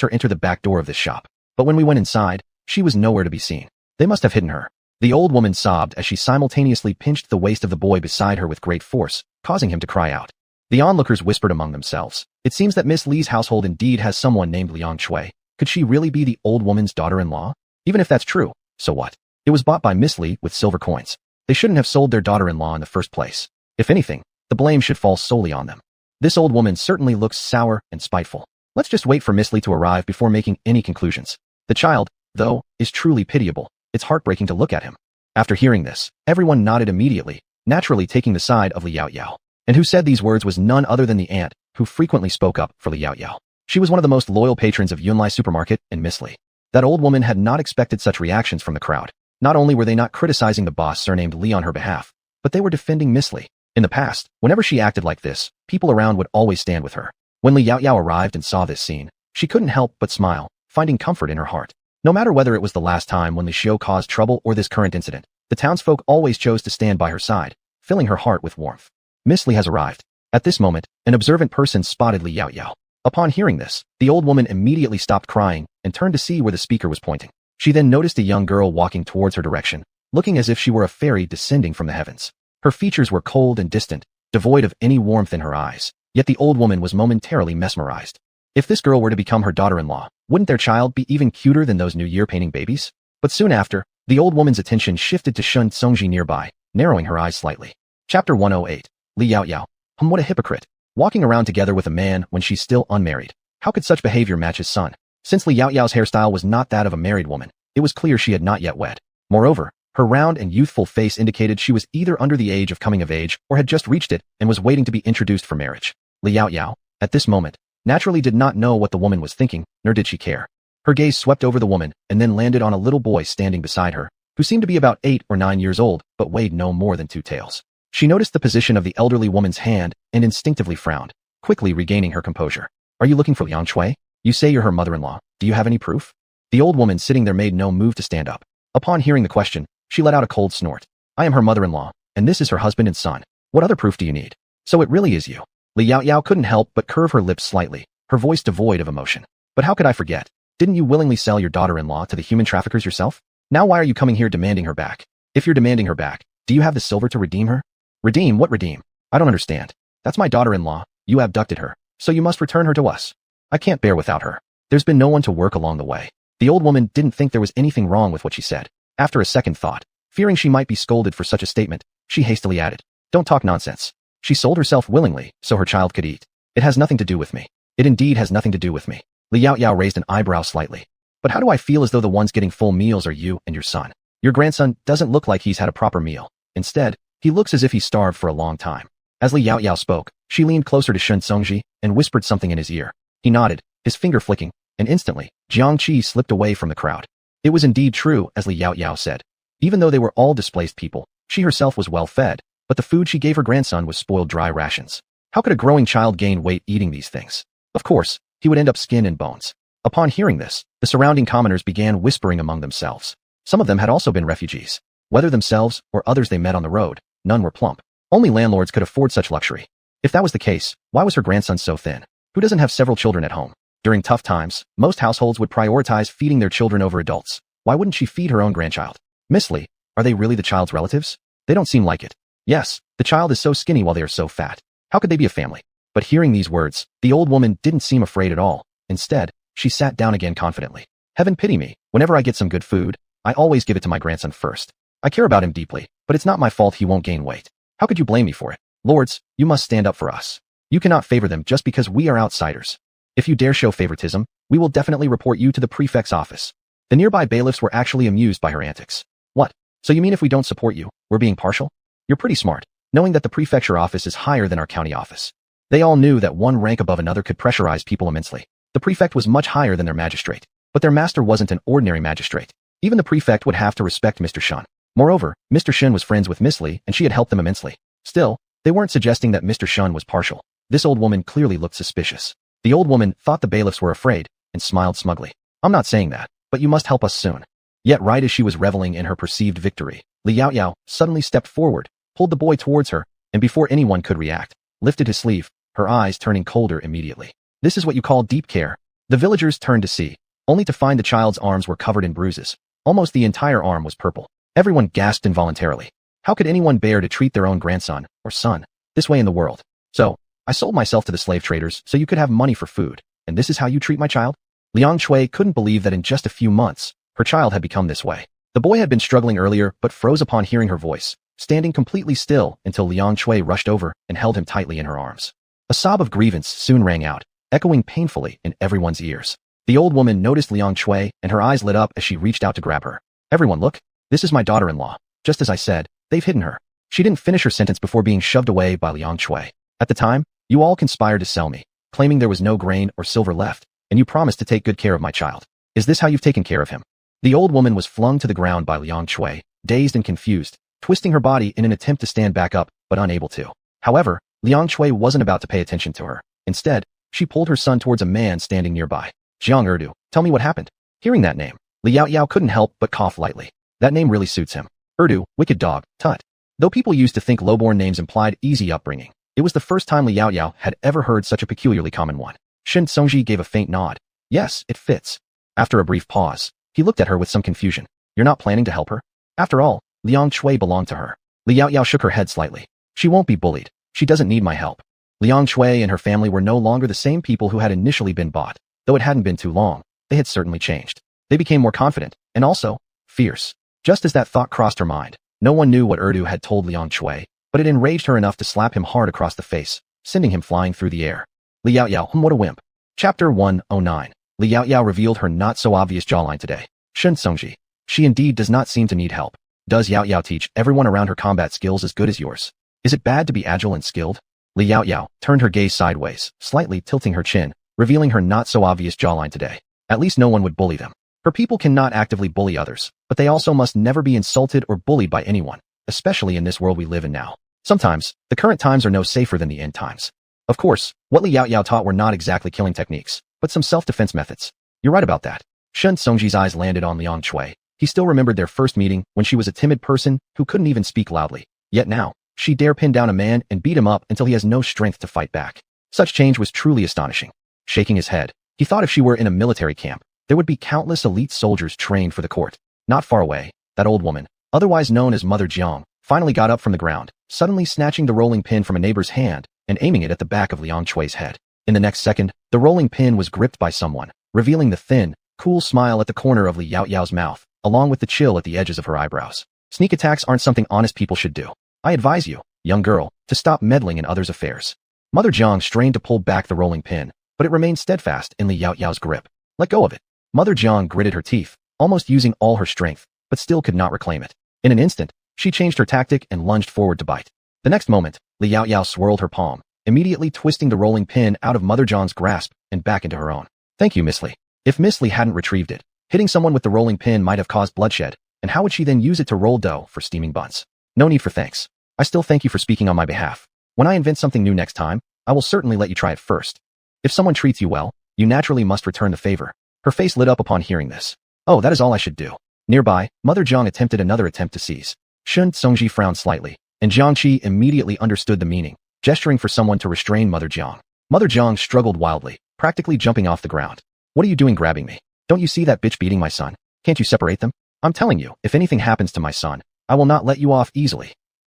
her enter the back door of this shop. But when we went inside, she was nowhere to be seen. They must have hidden her. The old woman sobbed as she simultaneously pinched the waist of the boy beside her with great force, causing him to cry out. The onlookers whispered among themselves. It seems that Miss Li's household indeed has someone named Liang Chui. Could she really be the old woman's daughter-in-law? Even if that's true, so what? It was bought by Miss Li with silver coins. They shouldn't have sold their daughter-in-law in the first place. If anything, the blame should fall solely on them. This old woman certainly looks sour and spiteful. Let's just wait for Miss Li to arrive before making any conclusions. The child, though, is truly pitiable. It's heartbreaking to look at him. After hearing this, everyone nodded immediately, naturally taking the side of Li Yaoyao. And who said these words was none other than the aunt, who frequently spoke up for Li Yaoyao. She was one of the most loyal patrons of Yunlai supermarket and Miss Li. That old woman had not expected such reactions from the crowd. Not only were they not criticizing the boss surnamed Li on her behalf, but they were defending Miss Li. In the past, whenever she acted like this, people around would always stand with her. When Li Yaoyao arrived and saw this scene, she couldn't help but smile, finding comfort in her heart. No matter whether it was the last time when Li Xiu caused trouble or this current incident, the townsfolk always chose to stand by her side, filling her heart with warmth. Miss Li has arrived. At this moment, an observant person spotted Li Yaoyao. Upon hearing this, the old woman immediately stopped crying and turned to see where the speaker was pointing. She then noticed a young girl walking towards her direction, looking as if she were a fairy descending from the heavens. Her features were cold and distant, devoid of any warmth in her eyes, yet the old woman was momentarily mesmerized. If this girl were to become her daughter-in-law, wouldn't their child be even cuter than those New Year painting babies? But soon after, the old woman's attention shifted to Shun Tsungji nearby, narrowing her eyes slightly. Chapter 108. Li Yaoyao. What a hypocrite. Walking around together with a man when she's still unmarried. How could such behavior match his son? Since Li Yaoyao's hairstyle was not that of a married woman, it was clear she had not yet wed. Moreover, her round and youthful face indicated she was either under the age of coming of age or had just reached it and was waiting to be introduced for marriage. Li Yaoyao, at this moment, naturally did not know what the woman was thinking, nor did she care. Her gaze swept over the woman and then landed on a little boy standing beside her, who seemed to be about 8 or 9 years old but weighed no more than 2 taels. She noticed the position of the elderly woman's hand and instinctively frowned, quickly regaining her composure. Are you looking for Liang Shui? You say you're her mother-in-law. Do you have any proof? The old woman sitting there made no move to stand up. Upon hearing the question, she let out a cold snort. I am her mother-in-law, and this is her husband and son. What other proof do you need? So it really is you. Li Yaoyao couldn't help but curve her lips slightly, her voice devoid of emotion. But how could I forget? Didn't you willingly sell your daughter-in-law to the human traffickers yourself? Now why are you coming here demanding her back? If you're demanding her back, do you have the silver to redeem her? Redeem? What redeem? I don't understand. That's my daughter-in-law. You abducted her, so you must return her to us. I can't bear without her. There's been no one to work along the way. The old woman didn't think there was anything wrong with what she said. After a second thought, fearing she might be scolded for such a statement, she hastily added, Don't talk nonsense. She sold herself willingly, so her child could eat. It has nothing to do with me. It indeed has nothing to do with me. Li Yaoyao raised an eyebrow slightly. But how do I feel as though the ones getting full meals are you and your son? Your grandson doesn't look like he's had a proper meal. Instead, he looks as if he's starved for a long time. As Li Yaoyao spoke, she leaned closer to Shun Tsungji and whispered something in his ear. He nodded, his finger flicking, and instantly, Jiang Qi slipped away from the crowd. It was indeed true, as Li Yaoyao said. Even though they were all displaced people, she herself was well fed, but the food she gave her grandson was spoiled dry rations. How could a growing child gain weight eating these things? Of course, he would end up skin and bones. Upon hearing this, the surrounding commoners began whispering among themselves. Some of them had also been refugees. Whether themselves or others they met on the road, none were plump. Only landlords could afford such luxury. If that was the case, why was her grandson so thin? Who doesn't have several children at home? During tough times, most households would prioritize feeding their children over adults. Why wouldn't she feed her own grandchild? Miss Li, are they really the child's relatives? They don't seem like it. Yes, the child is so skinny while they are so fat. How could they be a family? But hearing these words, the old woman didn't seem afraid at all. Instead, she sat down again confidently. Heaven pity me, whenever I get some good food, I always give it to my grandson first. I care about him deeply, but it's not my fault he won't gain weight. How could you blame me for it? Lords, you must stand up for us. You cannot favor them just because we are outsiders. If you dare show favoritism, we will definitely report you to the prefect's office. The nearby bailiffs were actually amused by her antics. What? So you mean if we don't support you, we're being partial? You're pretty smart, knowing that the prefecture office is higher than our county office. They all knew that one rank above another could pressurize people immensely. The prefect was much higher than their magistrate, but their master wasn't an ordinary magistrate. Even the prefect would have to respect Mr. Shun. Moreover, Mr. Shun was friends with Miss Li and she had helped them immensely. Still, they weren't suggesting that Mr. Shun was partial. This old woman clearly looked suspicious. The old woman thought the bailiffs were afraid and smiled smugly. I'm not saying that, but you must help us soon. Yet right as she was reveling in her perceived victory, Li Yaoyao suddenly stepped forward, pulled the boy towards her, and before anyone could react, lifted his sleeve, her eyes turning colder immediately. This is what you call deep care. The villagers turned to see, only to find the child's arms were covered in bruises. Almost the entire arm was purple. Everyone gasped involuntarily. How could anyone bear to treat their own grandson, or son, this way in the world? So, I sold myself to the slave traders so you could have money for food, and this is how you treat my child? Liang Shui couldn't believe that in just a few months, her child had become this way. The boy had been struggling earlier but froze upon hearing her voice, standing completely still until Liang Shui rushed over and held him tightly in her arms. A sob of grievance soon rang out, echoing painfully in everyone's ears. The old woman noticed Liang Shui and her eyes lit up as she reached out to grab her. Everyone look, this is my daughter-in-law. Just as I said, they've hidden her. She didn't finish her sentence before being shoved away by Liang Shui. At the time, you all conspired to sell me, claiming there was no grain or silver left, and you promised to take good care of my child. Is this how you've taken care of him? The old woman was flung to the ground by Liang Shui, dazed and confused, twisting her body in an attempt to stand back up, but unable to. However, Liang Shui wasn't about to pay attention to her. Instead, she pulled her son towards a man standing nearby. Jiang Erdu, tell me what happened. Hearing that name, Li Yaoyao couldn't help but cough lightly. That name really suits him. Erdu, wicked dog, tut. Though people used to think low-born names implied easy upbringing, it was the first time Li Yaoyao had ever heard such a peculiarly common one. Shen Songji gave a faint nod. Yes, it fits. After a brief pause, he looked at her with some confusion. You're not planning to help her? After all, Liang Shui belonged to her. Li Yaoyao shook her head slightly. She won't be bullied. She doesn't need my help. Liang Shui and her family were no longer the same people who had initially been bought. Though it hadn't been too long, they had certainly changed. They became more confident, and also, fierce. Just as that thought crossed her mind, no one knew what Urdu had told Liang Shui, but it enraged her enough to slap him hard across the face, sending him flying through the air. Li Yaoyao, what a wimp. Chapter 109. Li Yaoyao revealed her not-so-obvious jawline today. Shun Songji. She indeed does not seem to need help. Does Yaoyao teach everyone around her combat skills as good as yours? Is it bad to be agile and skilled? Li Yaoyao turned her gaze sideways, slightly tilting her chin, revealing her not-so-obvious jawline today. At least no one would bully them. Her people cannot actively bully others, but they also must never be insulted or bullied by anyone, especially in this world we live in now. Sometimes, the current times are no safer than the end times. Of course, what Li Yaoyao taught were not exactly killing techniques, but some self-defense methods. You're right about that. Shun Songji's eyes landed on Liang Shui. He still remembered their first meeting when she was a timid person who couldn't even speak loudly. Yet now, she dare pin down a man and beat him up until he has no strength to fight back. Such change was truly astonishing. Shaking his head, he thought if she were in a military camp, there would be countless elite soldiers trained for the court. Not far away, that old woman, otherwise known as Mother Jiang, finally got up from the ground, suddenly snatching the rolling pin from a neighbor's hand and aiming it at the back of Liang Shui's head. In the next second, the rolling pin was gripped by someone, revealing the thin, cool smile at the corner of Li Yaoyao's mouth, along with the chill at the edges of her eyebrows. Sneak attacks aren't something honest people should do. I advise you, young girl, to stop meddling in others' affairs. Mother Jiang strained to pull back the rolling pin, but it remained steadfast in Li Yaoyao's grip. Let go of it. Mother Jiang gritted her teeth, almost using all her strength, but still could not reclaim it. In an instant, she changed her tactic and lunged forward to bite. The next moment, Li Yaoyao swirled her palm, immediately twisting the rolling pin out of Mother Jiang's grasp and back into her own. Thank you, Miss Li. If Miss Li hadn't retrieved it, hitting someone with the rolling pin might have caused bloodshed, and how would she then use it to roll dough for steaming buns? No need for thanks. I still thank you for speaking on my behalf. When I invent something new next time, I will certainly let you try it first. If someone treats you well, you naturally must return the favor. Her face lit up upon hearing this. Oh, that is all I should do. Nearby, Mother Jiang attempted another attempt to seize. Shun Songji frowned slightly, and Jiang Qi immediately understood the meaning, gesturing for someone to restrain Mother Jiang. Mother Jiang struggled wildly, practically jumping off the ground. What are you doing grabbing me? Don't you see that bitch beating my son? Can't you separate them? I'm telling you, if anything happens to my son, I will not let you off easily.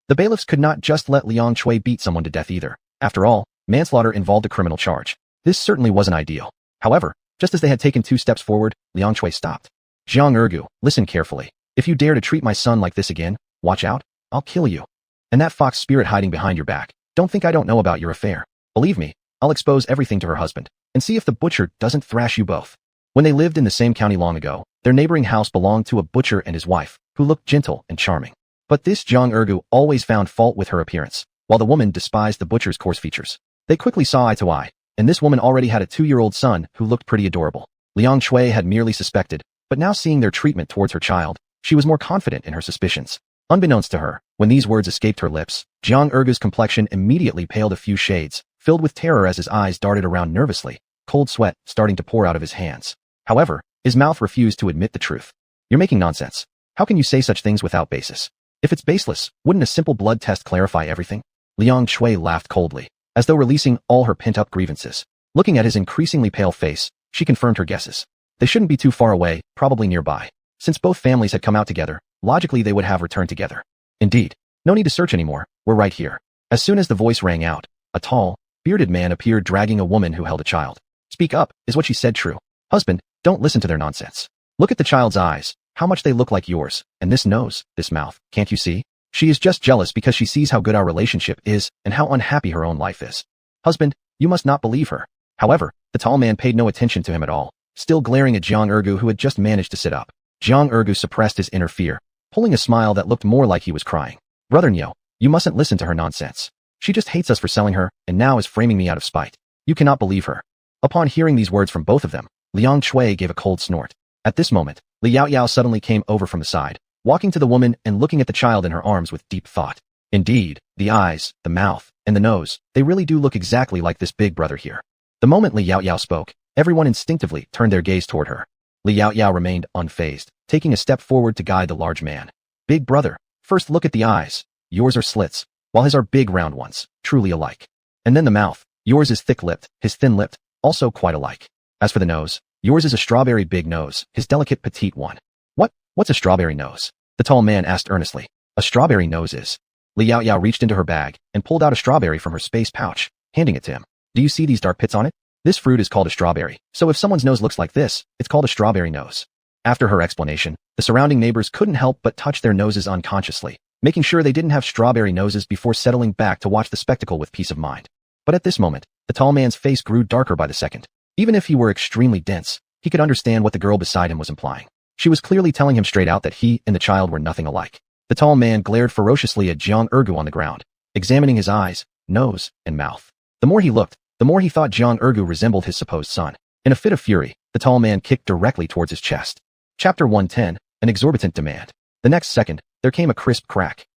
The bailiffs could not just let Liang Shui beat someone to death either. After all, manslaughter involved a criminal charge. This certainly wasn't ideal. However, just as they had taken 2 steps forward, Liang Shui stopped. Jiang Ergu, listen carefully. If you dare to treat my son like this again, watch out, I'll kill you. And that fox spirit hiding behind your back, don't think I don't know about your affair. Believe me, I'll expose everything to her husband, and see if the butcher doesn't thrash you both. When they lived in the same county long ago, their neighboring house belonged to a butcher and his wife, who looked gentle and charming. But this Jiang Ergu always found fault with her appearance, while the woman despised the butcher's coarse features. They quickly saw eye to eye, and this woman already had a 2-year-old son who looked pretty adorable. Liang Shui had merely suspected, but now seeing their treatment towards her child, she was more confident in her suspicions. Unbeknownst to her, when these words escaped her lips, Jiang Ergu's complexion immediately paled a few shades, filled with terror as his eyes darted around nervously, cold sweat starting to pour out of his hands. However, his mouth refused to admit the truth. You're making nonsense. How can you say such things without basis? If it's baseless, wouldn't a simple blood test clarify everything? Liang Shui laughed coldly, as though releasing all her pent-up grievances. Looking at his increasingly pale face, she confirmed her guesses. They shouldn't be too far away, probably nearby. Since both families had come out together, logically they would have returned together. Indeed, no need to search anymore, we're right here. As soon as the voice rang out, a tall, bearded man appeared dragging a woman who held a child. Speak up, is what she said true? Husband, don't listen to their nonsense. Look at the child's eyes, how much they look like yours, and this nose, this mouth, can't you see? She is just jealous because she sees how good our relationship is and how unhappy her own life is. Husband, you must not believe her. However, the tall man paid no attention to him at all, still glaring at Jiang Ergu who had just managed to sit up. Jiang Ergu suppressed his inner fear, pulling a smile that looked more like he was crying. Brother Nyo, you mustn't listen to her nonsense. She just hates us for selling her and now is framing me out of spite. You cannot believe her. Upon hearing these words from both of them, Liang Shui gave a cold snort. At this moment, Li Yaoyao suddenly came over from the side, walking to the woman and looking at the child in her arms with deep thought. Indeed, the eyes, the mouth, and the nose, they really do look exactly like this big brother here. The moment Li Yaoyao spoke, everyone instinctively turned their gaze toward her. Li Yaoyao remained unfazed, taking a step forward to guide the large man. Big brother, first look at the eyes. Yours are slits, while his are big round ones, truly alike. And then the mouth. Yours is thick-lipped, his thin-lipped, also quite alike. As for the nose, yours is a strawberry big nose, his delicate petite one. What's a strawberry nose? The tall man asked earnestly. A strawberry nose is. Li Yaoyao reached into her bag and pulled out a strawberry from her space pouch. handing it to him. Do you see these dark pits on it? This fruit is called a strawberry, so if someone's nose looks like this, it's called a strawberry nose. After her explanation, the surrounding neighbors couldn't help but touch their noses unconsciously, making sure they didn't have strawberry noses before settling back to watch the spectacle with peace of mind. But at this moment, the tall man's face grew darker by the second. Even if he were extremely dense, he could understand what the girl beside him was implying. She was clearly telling him straight out that he and the child were nothing alike. The tall man glared ferociously at Jiang Ergu on the ground, examining his eyes, nose, and mouth. The more he looked, the more he thought Jiang Ergu resembled his supposed son. In a fit of fury, the tall man kicked directly towards his chest. Chapter 110, an exorbitant demand. The next second, there came a crisp crack.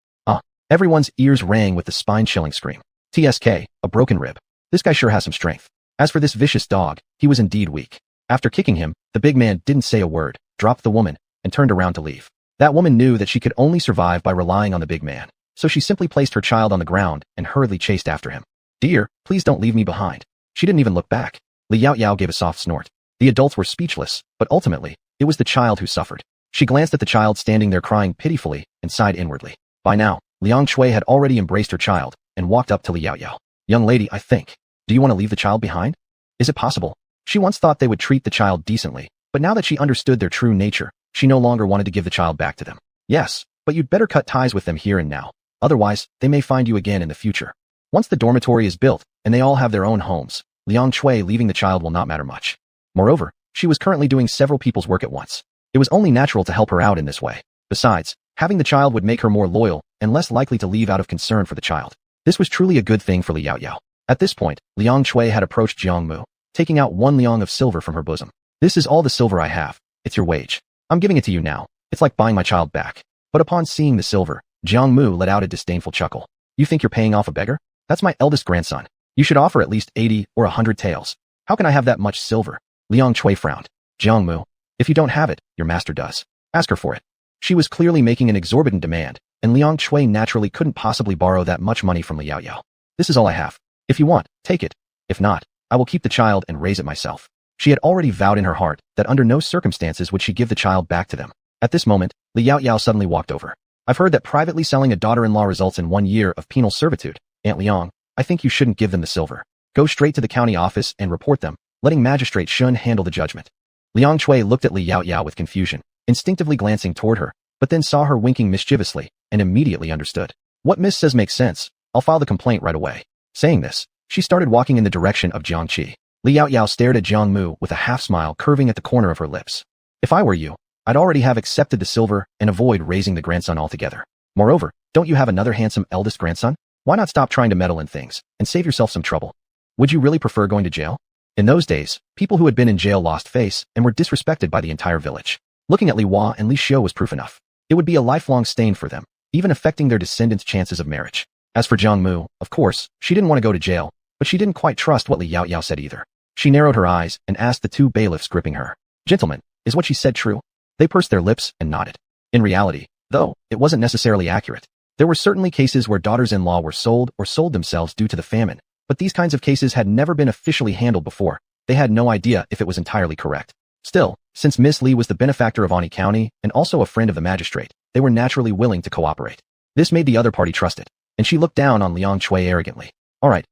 Everyone's ears rang with the spine-chilling scream. TSK, a broken rib. This guy sure has some strength. As for this vicious dog, he was indeed weak. After kicking him, the big man didn't say a word, dropped the woman, and turned around to leave. That woman knew that she could only survive by relying on the big man, so she simply placed her child on the ground and hurriedly chased after him. Dear, please don't leave me behind. She didn't even look back. Li Yaoyao gave a soft snort. The adults were speechless, but ultimately, it was the child who suffered. She glanced at the child standing there crying pitifully and sighed inwardly. By now, Liang Shui had already embraced her child and walked up to Li Yaoyao. Young lady, I think. Do you want to leave the child behind? Is it possible? She once thought they would treat the child decently, but now that she understood their true nature, she no longer wanted to give the child back to them. Yes, but you'd better cut ties with them here and now. Otherwise, they may find you again in the future. Once the dormitory is built and they all have their own homes, Liang Shui leaving the child will not matter much. Moreover, she was currently doing several people's work at once. It was only natural to help her out in this way. Besides, having the child would make her more loyal and less likely to leave out of concern for the child. This was truly a good thing for Li Yaoyao. At this point, Liang Shui had approached Jiang Mu, taking out 1 liang of silver from her bosom. This is all the silver I have. It's your wage. I'm giving it to you now. It's like buying my child back. But upon seeing the silver, Jiang Mu let out a disdainful chuckle. You think you're paying off a beggar? That's my eldest grandson. You should offer at least 80 or 100 taels. How can I have that much silver? Liang Shui frowned. Jiang Mu, if you don't have it, your master does. Ask her for it. She was clearly making an exorbitant demand, and Liang Shui naturally couldn't possibly borrow that much money from Li Yaoyao. This is all I have. If you want, take it. If not, I will keep the child and raise it myself. She had already vowed in her heart that under no circumstances would she give the child back to them. At this moment, Li Yaoyao suddenly walked over. I've heard that privately selling a daughter-in-law results in 1 year of penal servitude. Aunt Liang, I think you shouldn't give them the silver. Go straight to the county office and report them, letting Magistrate Shun handle the judgment. Liang Shui looked at Li Yaoyao with confusion, instinctively glancing toward her, but then saw her winking mischievously and immediately understood. What Miss says makes sense. I'll file the complaint right away. Saying this, she started walking in the direction of Jiangqi. Li Yaoyao stared at Jiang Mu with a half-smile curving at the corner of her lips. If I were you, I'd already have accepted the silver and avoid raising the grandson altogether. Moreover, don't you have another handsome eldest grandson? Why not stop trying to meddle in things and save yourself some trouble? Would you really prefer going to jail? In those days, people who had been in jail lost face and were disrespected by the entire village. Looking at Li Hua and Li Xiu was proof enough. It would be a lifelong stain for them, even affecting their descendants' chances of marriage. As for Jiang Mu, of course, she didn't want to go to jail, but she didn't quite trust what Li Yaoyao said either. She narrowed her eyes and asked the 2 bailiffs gripping her. Gentlemen, is what she said true? They pursed their lips and nodded. In reality, though, it wasn't necessarily accurate. There were certainly cases where daughters-in-law were sold or sold themselves due to the famine, but these kinds of cases had never been officially handled before. They had no idea if it was entirely correct. Still, since Miss Li was the benefactor of Ani County and also a friend of the magistrate, they were naturally willing to cooperate. This made the other party trust it, and she looked down on Liang Shui arrogantly. All right,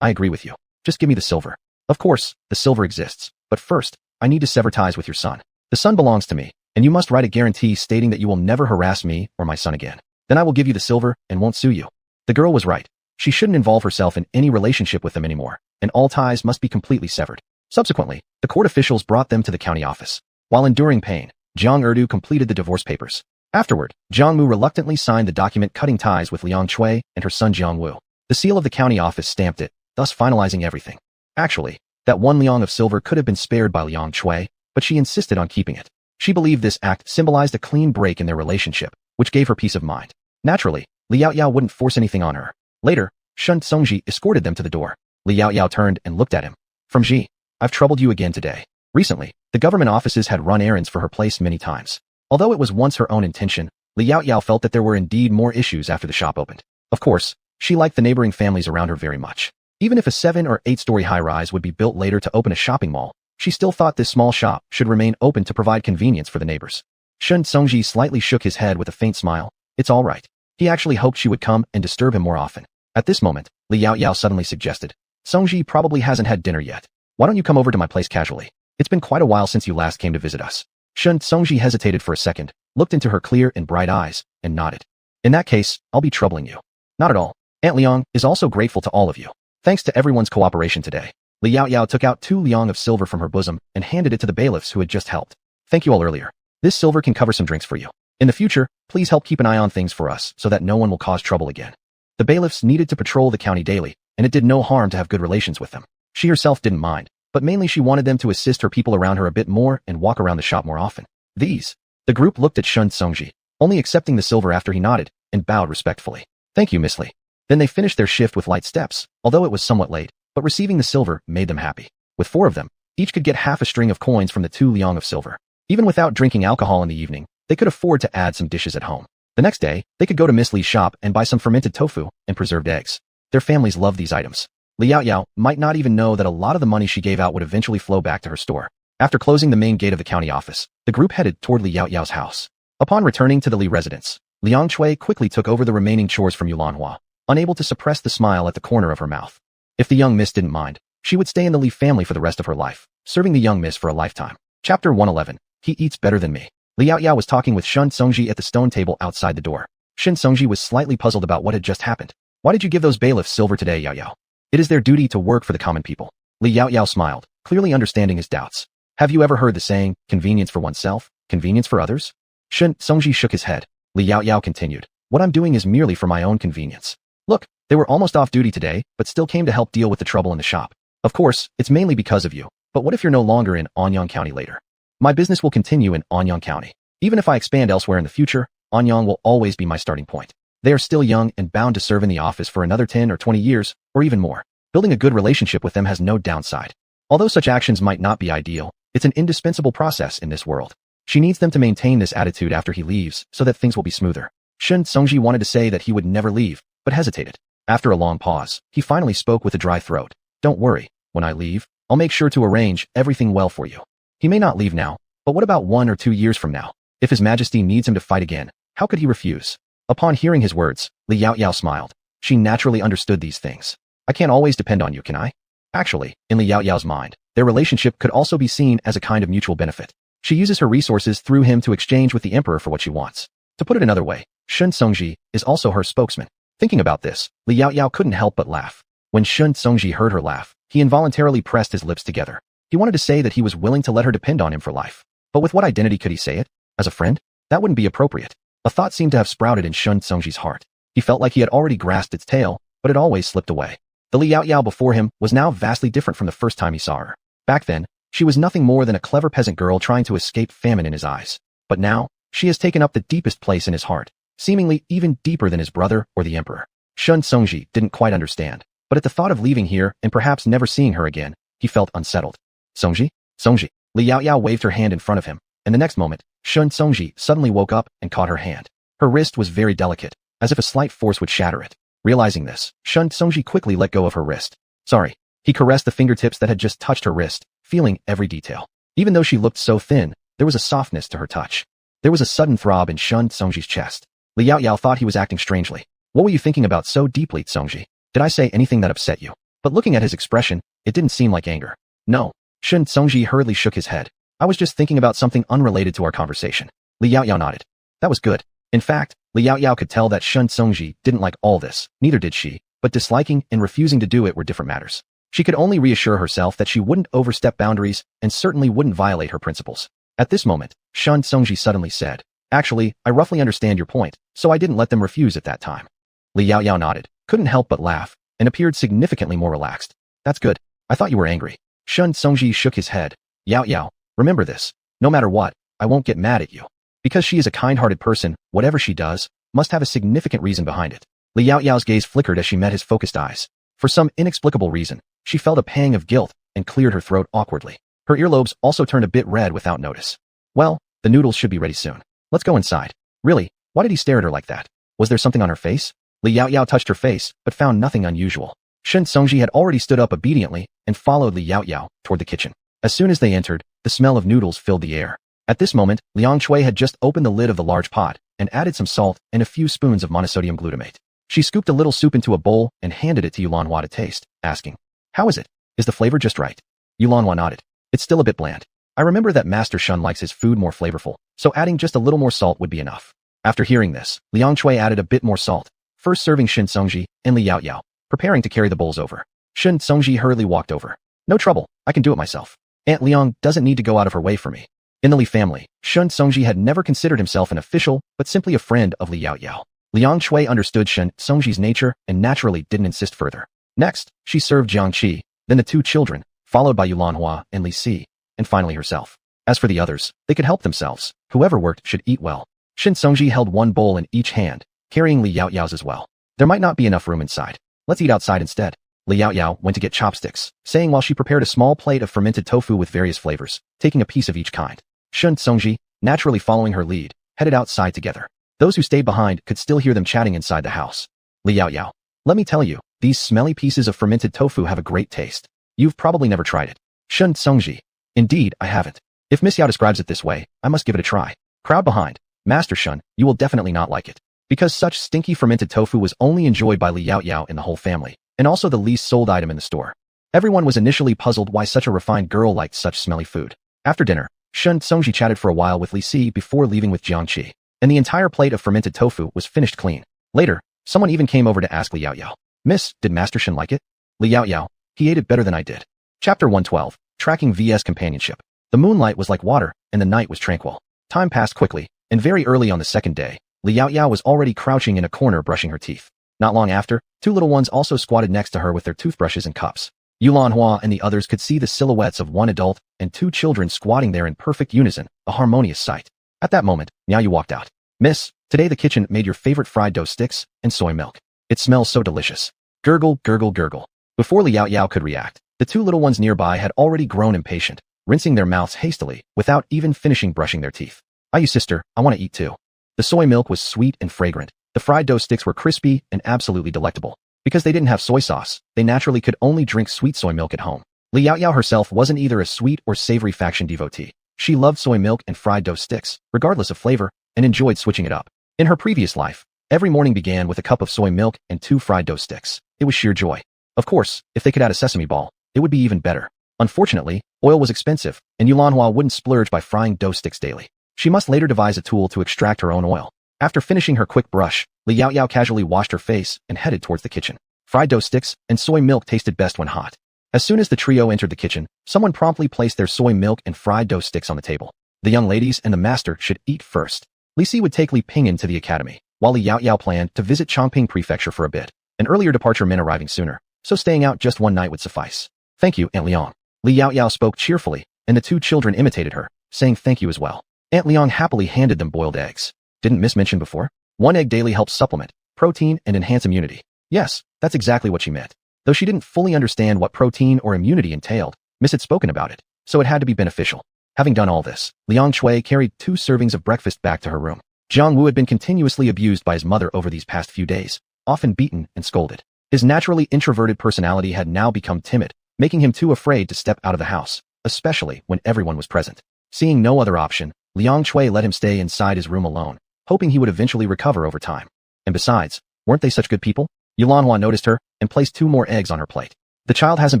I agree with you. Just give me the silver. Of course, the silver exists, but first, I need to sever ties with your son. The son belongs to me, and you must write a guarantee stating that you will never harass me or my son again. Then I will give you the silver and won't sue you. The girl was right. She shouldn't involve herself in any relationship with them anymore, and all ties must be completely severed. Subsequently, the court officials brought them to the county office. While enduring pain, Jiang Erdu completed the divorce papers. Afterward, Jiang Mu reluctantly signed the document cutting ties with Liang Shui and her son Jiang Wu. The seal of the county office stamped it, thus finalizing everything. Actually, that 1 liang of silver could have been spared by Liang Shui, but she insisted on keeping it. She believed this act symbolized a clean break in their relationship, which gave her peace of mind. Naturally, Li Yaoyao wouldn't force anything on her. Later, Shun Songji escorted them to the door. Li Yaoyao turned and looked at him. From Ji, I've troubled you again today. Recently, the government offices had run errands for her place many times. Although it was once her own intention, Li Yaoyao felt that there were indeed more issues after the shop opened. Of course, she liked the neighboring families around her very much. Even if a 7 or 8-story high-rise would be built later to open a shopping mall, she still thought this small shop should remain open to provide convenience for the neighbors. Shun Songji slightly shook his head with a faint smile. It's all right. He actually hoped she would come and disturb him more often. At this moment, Li Yaoyao suddenly suggested, Songji probably hasn't had dinner yet. Why don't you come over to my place casually? It's been quite a while since you last came to visit us. Songji hesitated for a second, looked into her clear and bright eyes, and nodded. In that case, I'll be troubling you. Not at all. Aunt Liang is also grateful to all of you. Thanks to everyone's cooperation today. Li Yaoyao took out 2 liang of silver from her bosom and handed it to the bailiffs who had just helped. Thank you all earlier. This silver can cover some drinks for you. In the future, please help keep an eye on things for us so that no one will cause trouble again. The bailiffs needed to patrol the county daily, and it did no harm to have good relations with them. She herself didn't mind, but mainly she wanted them to assist her people around her a bit more and walk around the shop more often. The group looked at Songji, only accepting the silver after he nodded and bowed respectfully. Thank you, Miss Li. Then they finished their shift with light steps, although it was somewhat late, but receiving the silver made them happy. With 4 of them, each could get half a string of coins from the 2 liang of silver. Even without drinking alcohol in the evening, they could afford to add some dishes at home. The next day, they could go to Miss Li's shop and buy some fermented tofu and preserved eggs. Their families loved these items. Li Yaoyao might not even know that a lot of the money she gave out would eventually flow back to her store. After closing the main gate of the county office, the group headed toward Li Yaoyao's house. Upon returning to the Li residence, Liang Chui quickly took over the remaining chores from Yulanhua, unable to suppress the smile at the corner of her mouth. If the young miss didn't mind, she would stay in the Li family for the rest of her life, serving the young miss for a lifetime. Chapter 111. He eats better than me. Li Yaoyao was talking with Songji at the stone table outside the door. Songji was slightly puzzled about what had just happened. Why did you give those bailiffs silver today, Yaoyao? It is their duty to work for the common people. Li Yaoyao smiled, clearly understanding his doubts. Have you ever heard the saying, convenience for oneself, convenience for others? Songji shook his head. Li Yaoyao continued, what I'm doing is merely for my own convenience. Look, they were almost off duty today, but still came to help deal with the trouble in the shop. Of course, it's mainly because of you, but what if you're no longer in Anyang County later? My business will continue in Anyang County. Even if I expand elsewhere in the future, Anyang will always be my starting point. They are still young and bound to serve in the office for another 10 or 20 years, or even more. Building a good relationship with them has no downside. Although such actions might not be ideal, it's an indispensable process in this world. She needs them to maintain this attitude after he leaves so that things will be smoother. Songji wanted to say that he would never leave, but hesitated. After a long pause, he finally spoke with a dry throat. Don't worry, when I leave, I'll make sure to arrange everything well for you. He may not leave now, but what about 1 or 2 years from now? If His Majesty needs him to fight again, how could he refuse? Upon hearing his words, Li Yaoyao smiled. She naturally understood these things. I can't always depend on you, can I? Actually, in Li Yaoyao's mind, their relationship could also be seen as a kind of mutual benefit. She uses her resources through him to exchange with the emperor for what she wants. To put it another way, Songji is also her spokesman. Thinking about this, Li Yaoyao couldn't help but laugh. When Songji heard her laugh, he involuntarily pressed his lips together. He wanted to say that he was willing to let her depend on him for life. But with what identity could he say it? As a friend? That wouldn't be appropriate. A thought seemed to have sprouted in Songji's heart. He felt like he had already grasped its tail, but it always slipped away. The Li Yaoyao before him was now vastly different from the first time he saw her. Back then, she was nothing more than a clever peasant girl trying to escape famine in his eyes. But now, she has taken up the deepest place in his heart, seemingly even deeper than his brother or the emperor. Songji didn't quite understand, but at the thought of leaving here and perhaps never seeing her again, he felt unsettled. Songji? Songji. Li Yaoyao waved her hand in front of him, and the next moment, Songji suddenly woke up and caught her hand. Her wrist was very delicate, as if a slight force would shatter it. Realizing this, Songji quickly let go of her wrist. Sorry. He caressed the fingertips that had just touched her wrist, feeling every detail. Even though she looked so thin, there was a softness to her touch. There was a sudden throb in Songji's chest. Li Yaoyao thought he was acting strangely. What were you thinking about so deeply, Songji? Did I say anything that upset you? But looking at his expression, it didn't seem like anger. No. Songji hurriedly shook his head. I was just thinking about something unrelated to our conversation. Li Yaoyao nodded. That was good. In fact, Li Yaoyao could tell that Songji didn't like all this, neither did she, but disliking and refusing to do it were different matters. She could only reassure herself that she wouldn't overstep boundaries and certainly wouldn't violate her principles. At this moment, Songji suddenly said, Actually, I roughly understand your point, so I didn't let them refuse at that time. Li Yaoyao nodded, couldn't help but laugh, and appeared significantly more relaxed. That's good. I thought you were angry. Songji shook his head. Yaoyao, remember this. No matter what, I won't get mad at you. Because she is a kind-hearted person, whatever she does, must have a significant reason behind it. Li Yaoyao's gaze flickered as she met his focused eyes. For some inexplicable reason, she felt a pang of guilt and cleared her throat awkwardly. Her earlobes also turned a bit red without notice. Well, the noodles should be ready soon. Let's go inside. Really, why did he stare at her like that? Was there something on her face? Li Yaoyao touched her face, but found nothing unusual. Songji had already stood up obediently and followed Li Yaoyao toward the kitchen. As soon as they entered, the smell of noodles filled the air. At this moment, Liang Chui had just opened the lid of the large pot and added some salt and a few spoons of monosodium glutamate. She scooped a little soup into a bowl and handed it to Yulanhua to taste, asking, "How is it? Is the flavor just right?" Yulanhua nodded. "It's still a bit bland. I remember that Master Shun likes his food more flavorful, so adding just a little more salt would be enough." After hearing this, Liang Chui added a bit more salt, first serving Shen Songji and Li Yaoyao, preparing to carry the bowls over. Shen Songji hurriedly walked over. "No trouble, I can do it myself. Aunt Liang doesn't need to go out of her way for me." In the Li family, Shen Songji had never considered himself an official, but simply a friend of Li Yaoyao. Liang Chui understood Shen Songji's nature and naturally didn't insist further. Next, she served Jiang Qi, then the two children, followed by Yulanhua and Li Si, and finally herself. As for the others, they could help themselves. Whoever worked should eat well. Shen Songji held one bowl in each hand, carrying Li Yaoyao's as well. There might not be enough room inside. Let's eat outside instead. Li Yaoyao went to get chopsticks, saying while she prepared a small plate of fermented tofu with various flavors, taking a piece of each kind. Shen Songji, naturally following her lead, headed outside together. Those who stayed behind could still hear them chatting inside the house. Li Yaoyao, let me tell you, these smelly pieces of fermented tofu have a great taste. You've probably never tried it. Shen Songji, indeed, I haven't. If Miss Yao describes it this way, I must give it a try. Crowd behind. Master Shun, you will definitely not like it. Because such stinky fermented tofu was only enjoyed by Li Yaoyao and the whole family, and also the least sold item in the store. Everyone was initially puzzled why such a refined girl liked such smelly food. After dinner, Shen Songji chatted for a while with Li Si before leaving with Jiang Qi, and the entire plate of fermented tofu was finished clean. Later, someone even came over to ask Li Yaoyao, "Miss, did Master Shen like it?" Li Yaoyao, "He ate it better than I did." Chapter 112, Tracking vs Companionship. The moonlight was like water, and the night was tranquil. Time passed quickly, and very early on the second day, Li Yaoyao was already crouching in a corner brushing her teeth. Not long after, two little ones also squatted next to her with their toothbrushes and cups. Yulanhua and the others could see the silhouettes of one adult and two children squatting there in perfect unison, a harmonious sight. At that moment, Miao Yu walked out. "Miss, today the kitchen made your favorite fried dough sticks and soy milk. It smells so delicious." Gurgle, gurgle, gurgle. Before Li Yaoyao could react, the two little ones nearby had already grown impatient, rinsing their mouths hastily without even finishing brushing their teeth. "Ayu sister, I want to eat too." The soy milk was sweet and fragrant. The fried dough sticks were crispy and absolutely delectable. Because they didn't have soy sauce, they naturally could only drink sweet soy milk at home. Li Yaoyao herself wasn't either a sweet or savory faction devotee. She loved soy milk and fried dough sticks, regardless of flavor, and enjoyed switching it up. In her previous life, every morning began with a cup of soy milk and 2 fried dough sticks. It was sheer joy. Of course, if they could add a sesame ball, it would be even better. Unfortunately, oil was expensive, and Yulanhua wouldn't splurge by frying dough sticks daily. She must later devise a tool to extract her own oil. After finishing her quick brush, Li Yaoyao casually washed her face and headed towards the kitchen. Fried dough sticks and soy milk tasted best when hot. As soon as the trio entered the kitchen, someone promptly placed their soy milk and fried dough sticks on the table. The young ladies and the master should eat first. Li Si would take Li Pingyan to the academy, while Li Yaoyao planned to visit Chongping Prefecture for a bit. An earlier departure meant arriving sooner, so staying out just one night would suffice. "Thank you, Aunt Liang." Li Yaoyao spoke cheerfully, and the two children imitated her, saying thank you as well. Aunt Liang happily handed them boiled eggs. "Didn't Miss mention before? 1 egg daily helps supplement protein and enhance immunity." Yes, that's exactly what she meant. Though she didn't fully understand what protein or immunity entailed, Miss had spoken about it, so it had to be beneficial. Having done all this, Liang Chui carried 2 servings of breakfast back to her room. Jiang Wu had been continuously abused by his mother over these past few days, often beaten and scolded. His naturally introverted personality had now become timid, making him too afraid to step out of the house, especially when everyone was present. Seeing no other option, Liang Chui let him stay inside his room alone, hoping he would eventually recover over time. And besides, weren't they such good people? Yulanhua noticed her and placed 2 more eggs on her plate. "The child hasn't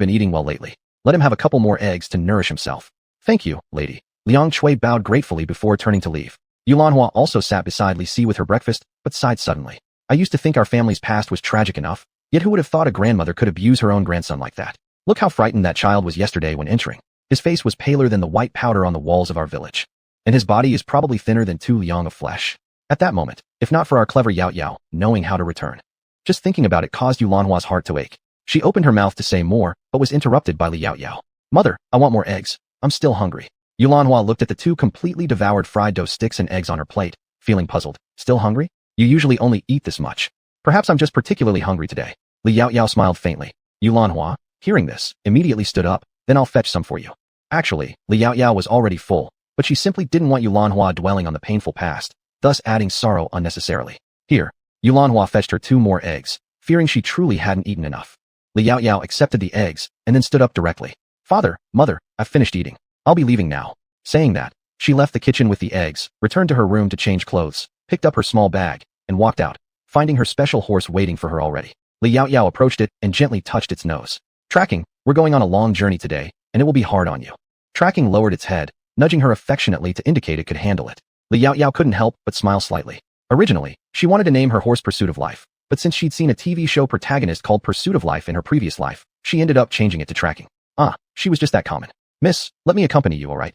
been eating well lately. Let him have a couple more eggs to nourish himself." "Thank you, lady." Liang Chui bowed gratefully before turning to leave. Yulanhua also sat beside Li Si with her breakfast, but sighed suddenly. "I used to think our family's past was tragic enough, yet who would have thought a grandmother could abuse her own grandson like that? Look how frightened that child was yesterday when entering. His face was paler than the white powder on the walls of our village. And his body is probably thinner than 2 liang of flesh." At that moment, if not for our clever Yaoyao knowing how to return. Just thinking about it caused Yulanhua's heart to ache. She opened her mouth to say more, but was interrupted by Li Yaoyao. "Mother, I want more eggs. I'm still hungry." Yulanhua looked at the 2 completely devoured fried dough sticks and eggs on her plate, feeling puzzled. "Still hungry? You usually only eat this much." "Perhaps I'm just particularly hungry today." Li Yaoyao smiled faintly. Yulanhua, hearing this, immediately stood up. "Then I'll fetch some for you." Actually, Li Yaoyao was already full, but she simply didn't want Yulanhua dwelling on the painful past, thus adding sorrow unnecessarily. "Here." Yulanhua fetched her 2 more eggs, fearing she truly hadn't eaten enough. Li Yaoyao accepted the eggs, and then stood up directly. "Father, mother, I've finished eating. I'll be leaving now." Saying that, she left the kitchen with the eggs, returned to her room to change clothes, picked up her small bag, and walked out. finding her special horse waiting for her already. Li Yaoyao approached it and gently touched its nose. Tracking, we're going on a long journey today, and it will be hard on you. Tracking lowered its head, nudging her affectionately to indicate it could handle it. Li Yaoyao couldn't help but smile slightly. Originally, she wanted to name her horse Pursuit of Life, but since she'd seen a TV show protagonist called Pursuit of Life in her previous life, she ended up changing it to Tracking. She was just that common. Miss, let me accompany you, alright?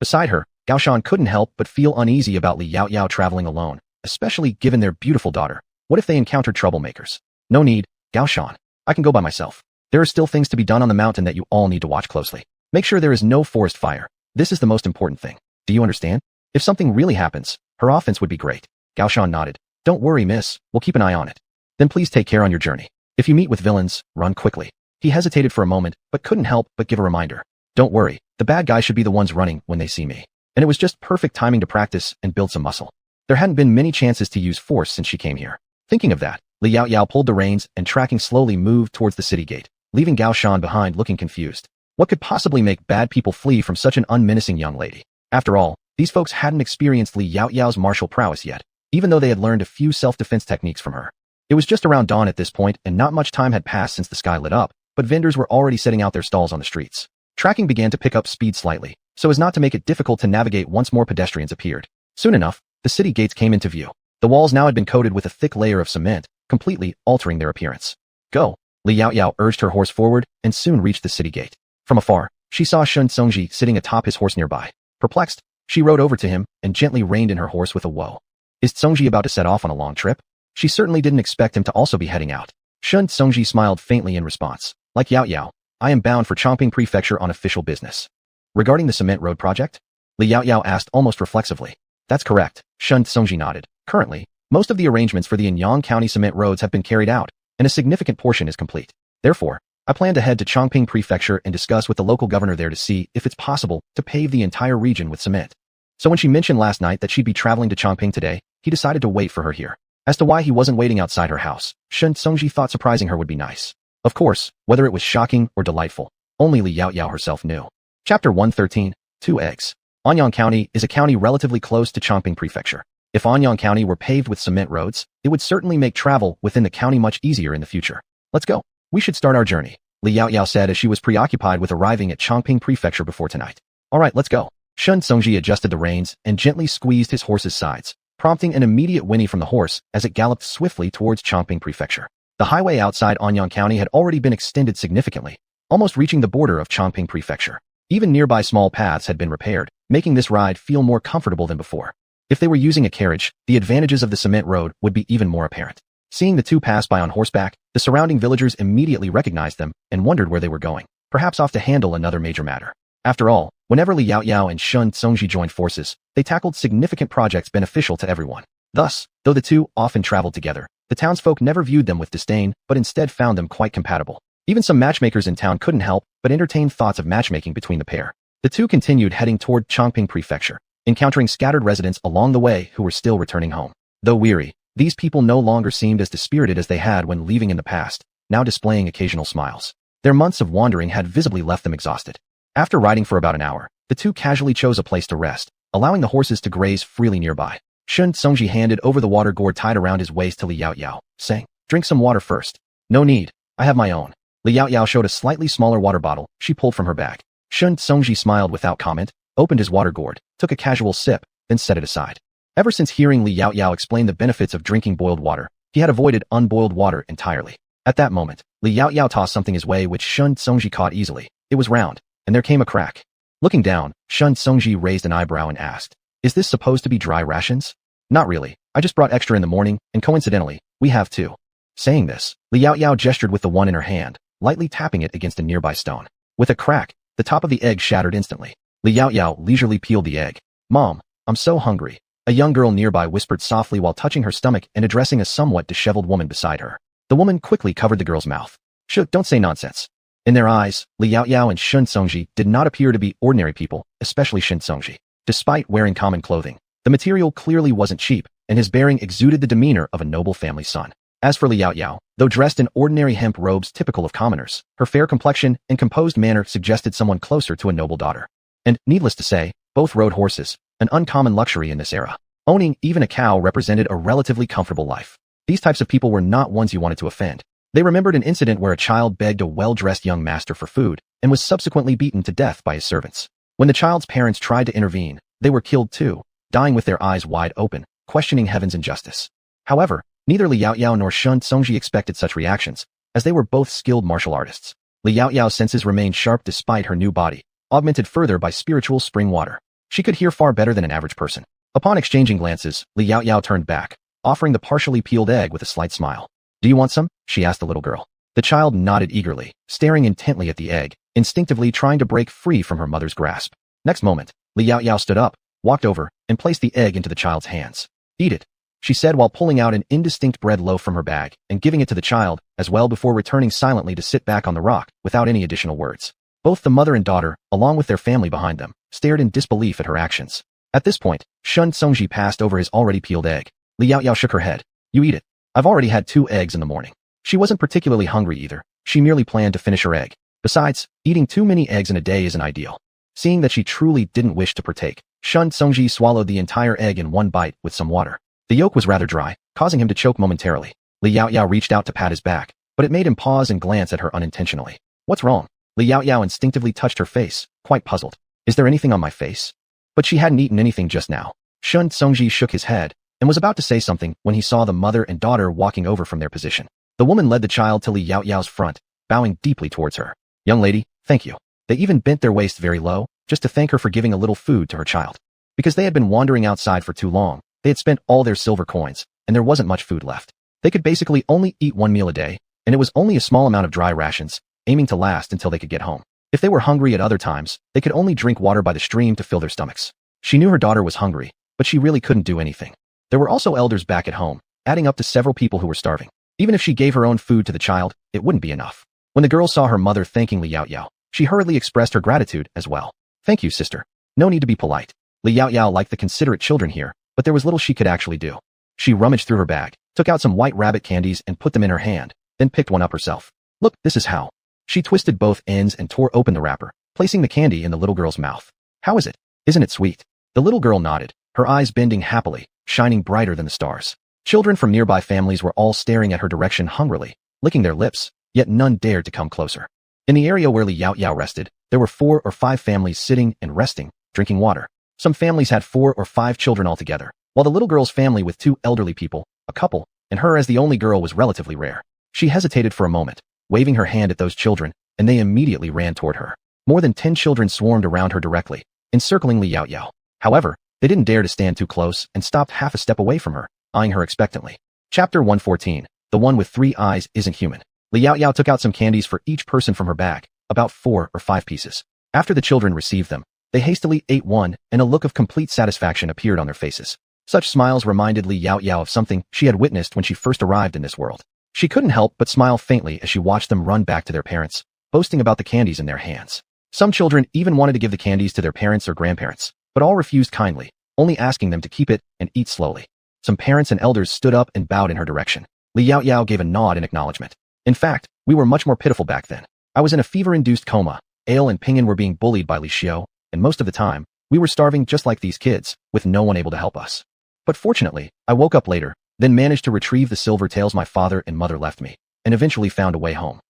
Beside her, Gaoshan couldn't help but feel uneasy about Li Yaoyao traveling alone, especially given their beautiful daughter. What if they encountered troublemakers? No need, Gaoshan. I can go by myself. There are still things to be done on the mountain that you all need to watch closely. Make sure there is no forest fire. This is the most important thing. Do you understand? If something really happens, her offense would be great. Gaoshan nodded. Don't worry, miss. We'll keep an eye on it. Then please take care on your journey. If you meet with villains, run quickly. He hesitated for a moment, but couldn't help but give a reminder. Don't worry, the bad guys should be the ones running when they see me. And it was just perfect timing to practice and build some muscle. There hadn't been many chances to use force since she came here. Thinking of that, Li Yaoyao pulled the reins and Tracking slowly moved towards the city gate, leaving Gaoshan behind looking confused. What could possibly make bad people flee from such an unmenacing young lady? After all, these folks hadn't experienced Li Yaoyao's martial prowess yet, even though they had learned a few self-defense techniques from her. It was just around dawn at this point and not much time had passed since the sky lit up, but vendors were already setting out their stalls on the streets. Tracking began to pick up speed slightly, so as not to make it difficult to navigate once more pedestrians appeared. Soon enough, the city gates came into view. The walls now had been coated with a thick layer of cement, completely altering their appearance. Go! Li Yaoyao urged her horse forward and soon reached the city gate. From afar, she saw Shun Songji sitting atop his horse nearby. Perplexed, she rode over to him and gently reined in her horse with a whoa. Is Songji about to set off on a long trip? She certainly didn't expect him to also be heading out. Shun Songji smiled faintly in response. Like Yaoyao, I am bound for Chongping Prefecture on official business. Regarding the cement road project? Li Yaoyao asked almost reflexively. That's correct, Shun Songji nodded. Currently, most of the arrangements for the Anyang County cement roads have been carried out, and a significant portion is complete. Therefore, I plan to head to Chongping Prefecture and discuss with the local governor there to see if it's possible to pave the entire region with cement. So when she mentioned last night that she'd be traveling to Chongping today, he decided to wait for her here. As to why he wasn't waiting outside her house, Shun Songji thought surprising her would be nice. Of course, whether it was shocking or delightful, only Li Yaoyao herself knew. Chapter 113, 2 Eggs. Anyang County is a county relatively close to Chongping Prefecture. If Anyang County were paved with cement roads, it would certainly make travel within the county much easier in the future. Let's go. We should start our journey, Li Yaoyao said as she was preoccupied with arriving at Chongping Prefecture before tonight. Alright, let's go. Shun Songji adjusted the reins and gently squeezed his horse's sides, prompting an immediate whinny from the horse as it galloped swiftly towards Chongping Prefecture. The highway outside Anyang County had already been extended significantly, almost reaching the border of Chongping Prefecture. Even nearby small paths had been repaired, making this ride feel more comfortable than before. If they were using a carriage, the advantages of the cement road would be even more apparent. Seeing the two pass by on horseback, the surrounding villagers immediately recognized them and wondered where they were going, perhaps off to handle another major matter. After all, whenever Li Yaoyao and Shun Songji joined forces, they tackled significant projects beneficial to everyone. Thus, though the two often traveled together, the townsfolk never viewed them with disdain, but instead found them quite compatible. Even some matchmakers in town couldn't help but entertain thoughts of matchmaking between the pair. The two continued heading toward Chongping Prefecture, encountering scattered residents along the way who were still returning home. Though weary, these people no longer seemed as dispirited as they had when leaving in the past, now displaying occasional smiles. Their months of wandering had visibly left them exhausted. After riding for about an hour, the two casually chose a place to rest, allowing the horses to graze freely nearby. Shun Songji handed over the water gourd tied around his waist to Li Yaoyao, saying, "Drink some water first." "No need, I have my own." Li Yaoyao showed a slightly smaller water bottle she pulled from her bag. Shun Songji smiled without comment, opened his water gourd, took a casual sip, then set it aside. Ever since hearing Li Yaoyao explain the benefits of drinking boiled water, he had avoided unboiled water entirely. At that moment, Li Yaoyao tossed something his way which Shun Songji caught easily. It was round, and there came a crack. Looking down, Shun Songji raised an eyebrow and asked, "Is this supposed to be dry rations?" "Not really. I just brought extra in the morning, and coincidentally, we have two." Saying this, Li Yaoyao gestured with the one in her hand, lightly tapping it against a nearby stone. With a crack, the top of the egg shattered instantly. Li Yaoyao leisurely peeled the egg. "Mom, I'm so hungry," a young girl nearby whispered softly while touching her stomach and addressing a somewhat disheveled woman beside her. The woman quickly covered the girl's mouth. "Shh, don't say nonsense." In their eyes, Li Yaoyao and Shun Songji did not appear to be ordinary people, especially Shun Songji. Despite wearing common clothing, the material clearly wasn't cheap, and his bearing exuded the demeanor of a noble family son. As for Li Yaoyao, though dressed in ordinary hemp robes typical of commoners, her fair complexion and composed manner suggested someone closer to a noble daughter. And, needless to say, both rode horses, an uncommon luxury in this era. Owning even a cow represented a relatively comfortable life. These types of people were not ones you wanted to offend. They remembered an incident where a child begged a well-dressed young master for food and was subsequently beaten to death by his servants. When the child's parents tried to intervene, they were killed too, dying with their eyes wide open, questioning heaven's injustice. However, neither Li Yaoyao nor Shun Songji expected such reactions, as they were both skilled martial artists. Li Yaoyao's senses remained sharp despite her new body, augmented further by spiritual spring water. She could hear far better than an average person. Upon exchanging glances, Li Yaoyao turned back, offering the partially peeled egg with a slight smile. "Do you want some?" she asked the little girl. The child nodded eagerly, staring intently at the egg, instinctively trying to break free from her mother's grasp. Next moment, Li Yaoyao stood up, walked over, and placed the egg into the child's hands. "Eat it," she said while pulling out an indistinct bread loaf from her bag and giving it to the child, as well before returning silently to sit back on the rock without any additional words. Both the mother and daughter, along with their family behind them, stared in disbelief at her actions. At this point, Shun Songji passed over his already peeled egg. Li Yaoyao shook her head. "You eat it. I've already had 2 eggs in the morning." She wasn't particularly hungry either. She merely planned to finish her egg. Besides, eating too many eggs in a day isn't ideal. Seeing that she truly didn't wish to partake, Shun Songji swallowed the entire egg in one bite with some water. The yolk was rather dry, causing him to choke momentarily. Li Yaoyao reached out to pat his back, but it made him pause and glance at her unintentionally. "What's wrong?" Li Yaoyao instinctively touched her face, quite puzzled. "Is there anything on my face?" But she hadn't eaten anything just now. Shun Songji shook his head and was about to say something when he saw the mother and daughter walking over from their position. The woman led the child to Li Yaoyao's front, bowing deeply towards her. "Young lady, thank you." They even bent their waist very low, just to thank her for giving a little food to her child. Because they had been wandering outside for too long, they had spent all their silver coins, and there wasn't much food left. They could basically only eat 1 meal a day, and it was only a small amount of dry rations, aiming to last until they could get home. If they were hungry at other times, they could only drink water by the stream to fill their stomachs. She knew her daughter was hungry, but she really couldn't do anything. There were also elders back at home, adding up to several people who were starving. Even if she gave her own food to the child, it wouldn't be enough. When the girl saw her mother thanking Li Yaoyao, she hurriedly expressed her gratitude as well. "Thank you, sister. No need to be polite." Li Yaoyao liked the considerate children here, but there was little she could actually do. She rummaged through her bag, took out some white rabbit candies and put them in her hand, then picked one up herself. "Look, this is how." She twisted both ends and tore open the wrapper, placing the candy in the little girl's mouth. "How is it? Isn't it sweet?" The little girl nodded, her eyes bending happily, shining brighter than the stars. Children from nearby families were all staring at her direction hungrily, licking their lips, yet none dared to come closer. In the area where Li Yaoyao rested, there were 4 or 5 families sitting and resting, drinking water. Some families had 4 or 5 children altogether, while the little girl's family with 2 elderly people, a couple, and her as the only girl was relatively rare. She hesitated for a moment, waving her hand at those children, and they immediately ran toward her. More than 10 children swarmed around her directly, encircling Li Yaoyao. However, they didn't dare to stand too close and stopped half a step away from her, eyeing her expectantly. Chapter 114. The one with 3 eyes isn't human. Li Yaoyao took out some candies for each person from her bag, about 4 or 5 pieces. After the children received them, they hastily ate one, and a look of complete satisfaction appeared on their faces. Such smiles reminded Li Yaoyao of something she had witnessed when she first arrived in this world. She couldn't help but smile faintly as she watched them run back to their parents, boasting about the candies in their hands. Some children even wanted to give the candies to their parents or grandparents, but all refused kindly, only asking them to keep it and eat slowly. Some parents and elders stood up and bowed in her direction. Li Yaoyao gave a nod in acknowledgement. "In fact, we were much more pitiful back then. I was in a fever-induced coma, Ale and Ping'an were being bullied by Li Xiao, and most of the time, we were starving just like these kids, with no one able to help us. But fortunately, I woke up later, then managed to retrieve the silver tails my father and mother left me, and eventually found a way home.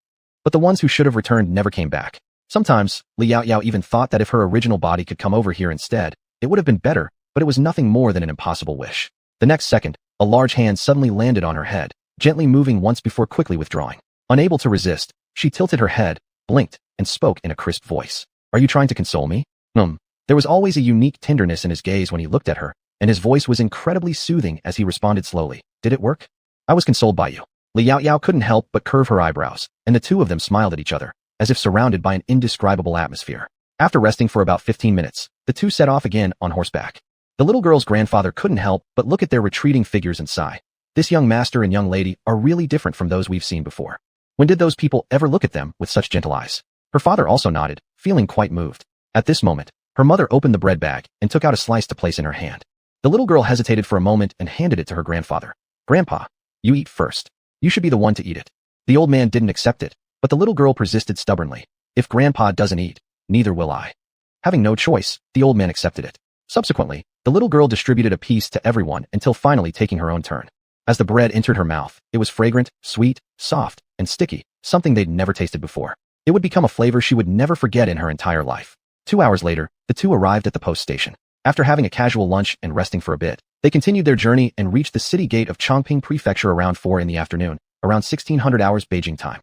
But the ones who should have returned never came back. Sometimes, Li Yaoyao even thought that if her original body could come over here instead, it would have been better, but it was nothing more than an impossible wish. The next second, a large hand suddenly landed on her head, gently moving once before quickly withdrawing. Unable to resist, she tilted her head, blinked, and spoke in a crisp voice. "Are you trying to console me?" There was always a unique tenderness in his gaze when he looked at her, and his voice was incredibly soothing as he responded slowly. "Did it work?" "I was consoled by you." Li Yaoyao couldn't help but curve her eyebrows, and the two of them smiled at each other, as if surrounded by an indescribable atmosphere. After resting for about 15 minutes, the two set off again on horseback. The little girl's grandfather couldn't help but look at their retreating figures and sigh. This young master and young lady are really different from those we've seen before. When did those people ever look at them with such gentle eyes? Her father also nodded, feeling quite moved. At this moment, her mother opened the bread bag and took out a slice to place in her hand. The little girl hesitated for a moment and handed it to her grandfather. "Grandpa, you eat first. You should be the one to eat it." The old man didn't accept it, but the little girl persisted stubbornly. "If Grandpa doesn't eat, neither will I." Having no choice, the old man accepted it. Subsequently, the little girl distributed a piece to everyone until finally taking her own turn. As the bread entered her mouth, it was fragrant, sweet, soft, and sticky, something they'd never tasted before. It would become a flavor she would never forget in her entire life. 2 hours later, the two arrived at the post station. After having a casual lunch and resting for a bit, they continued their journey and reached the city gate of Chongping Prefecture around 4 in the afternoon, around 1600 hours Beijing time.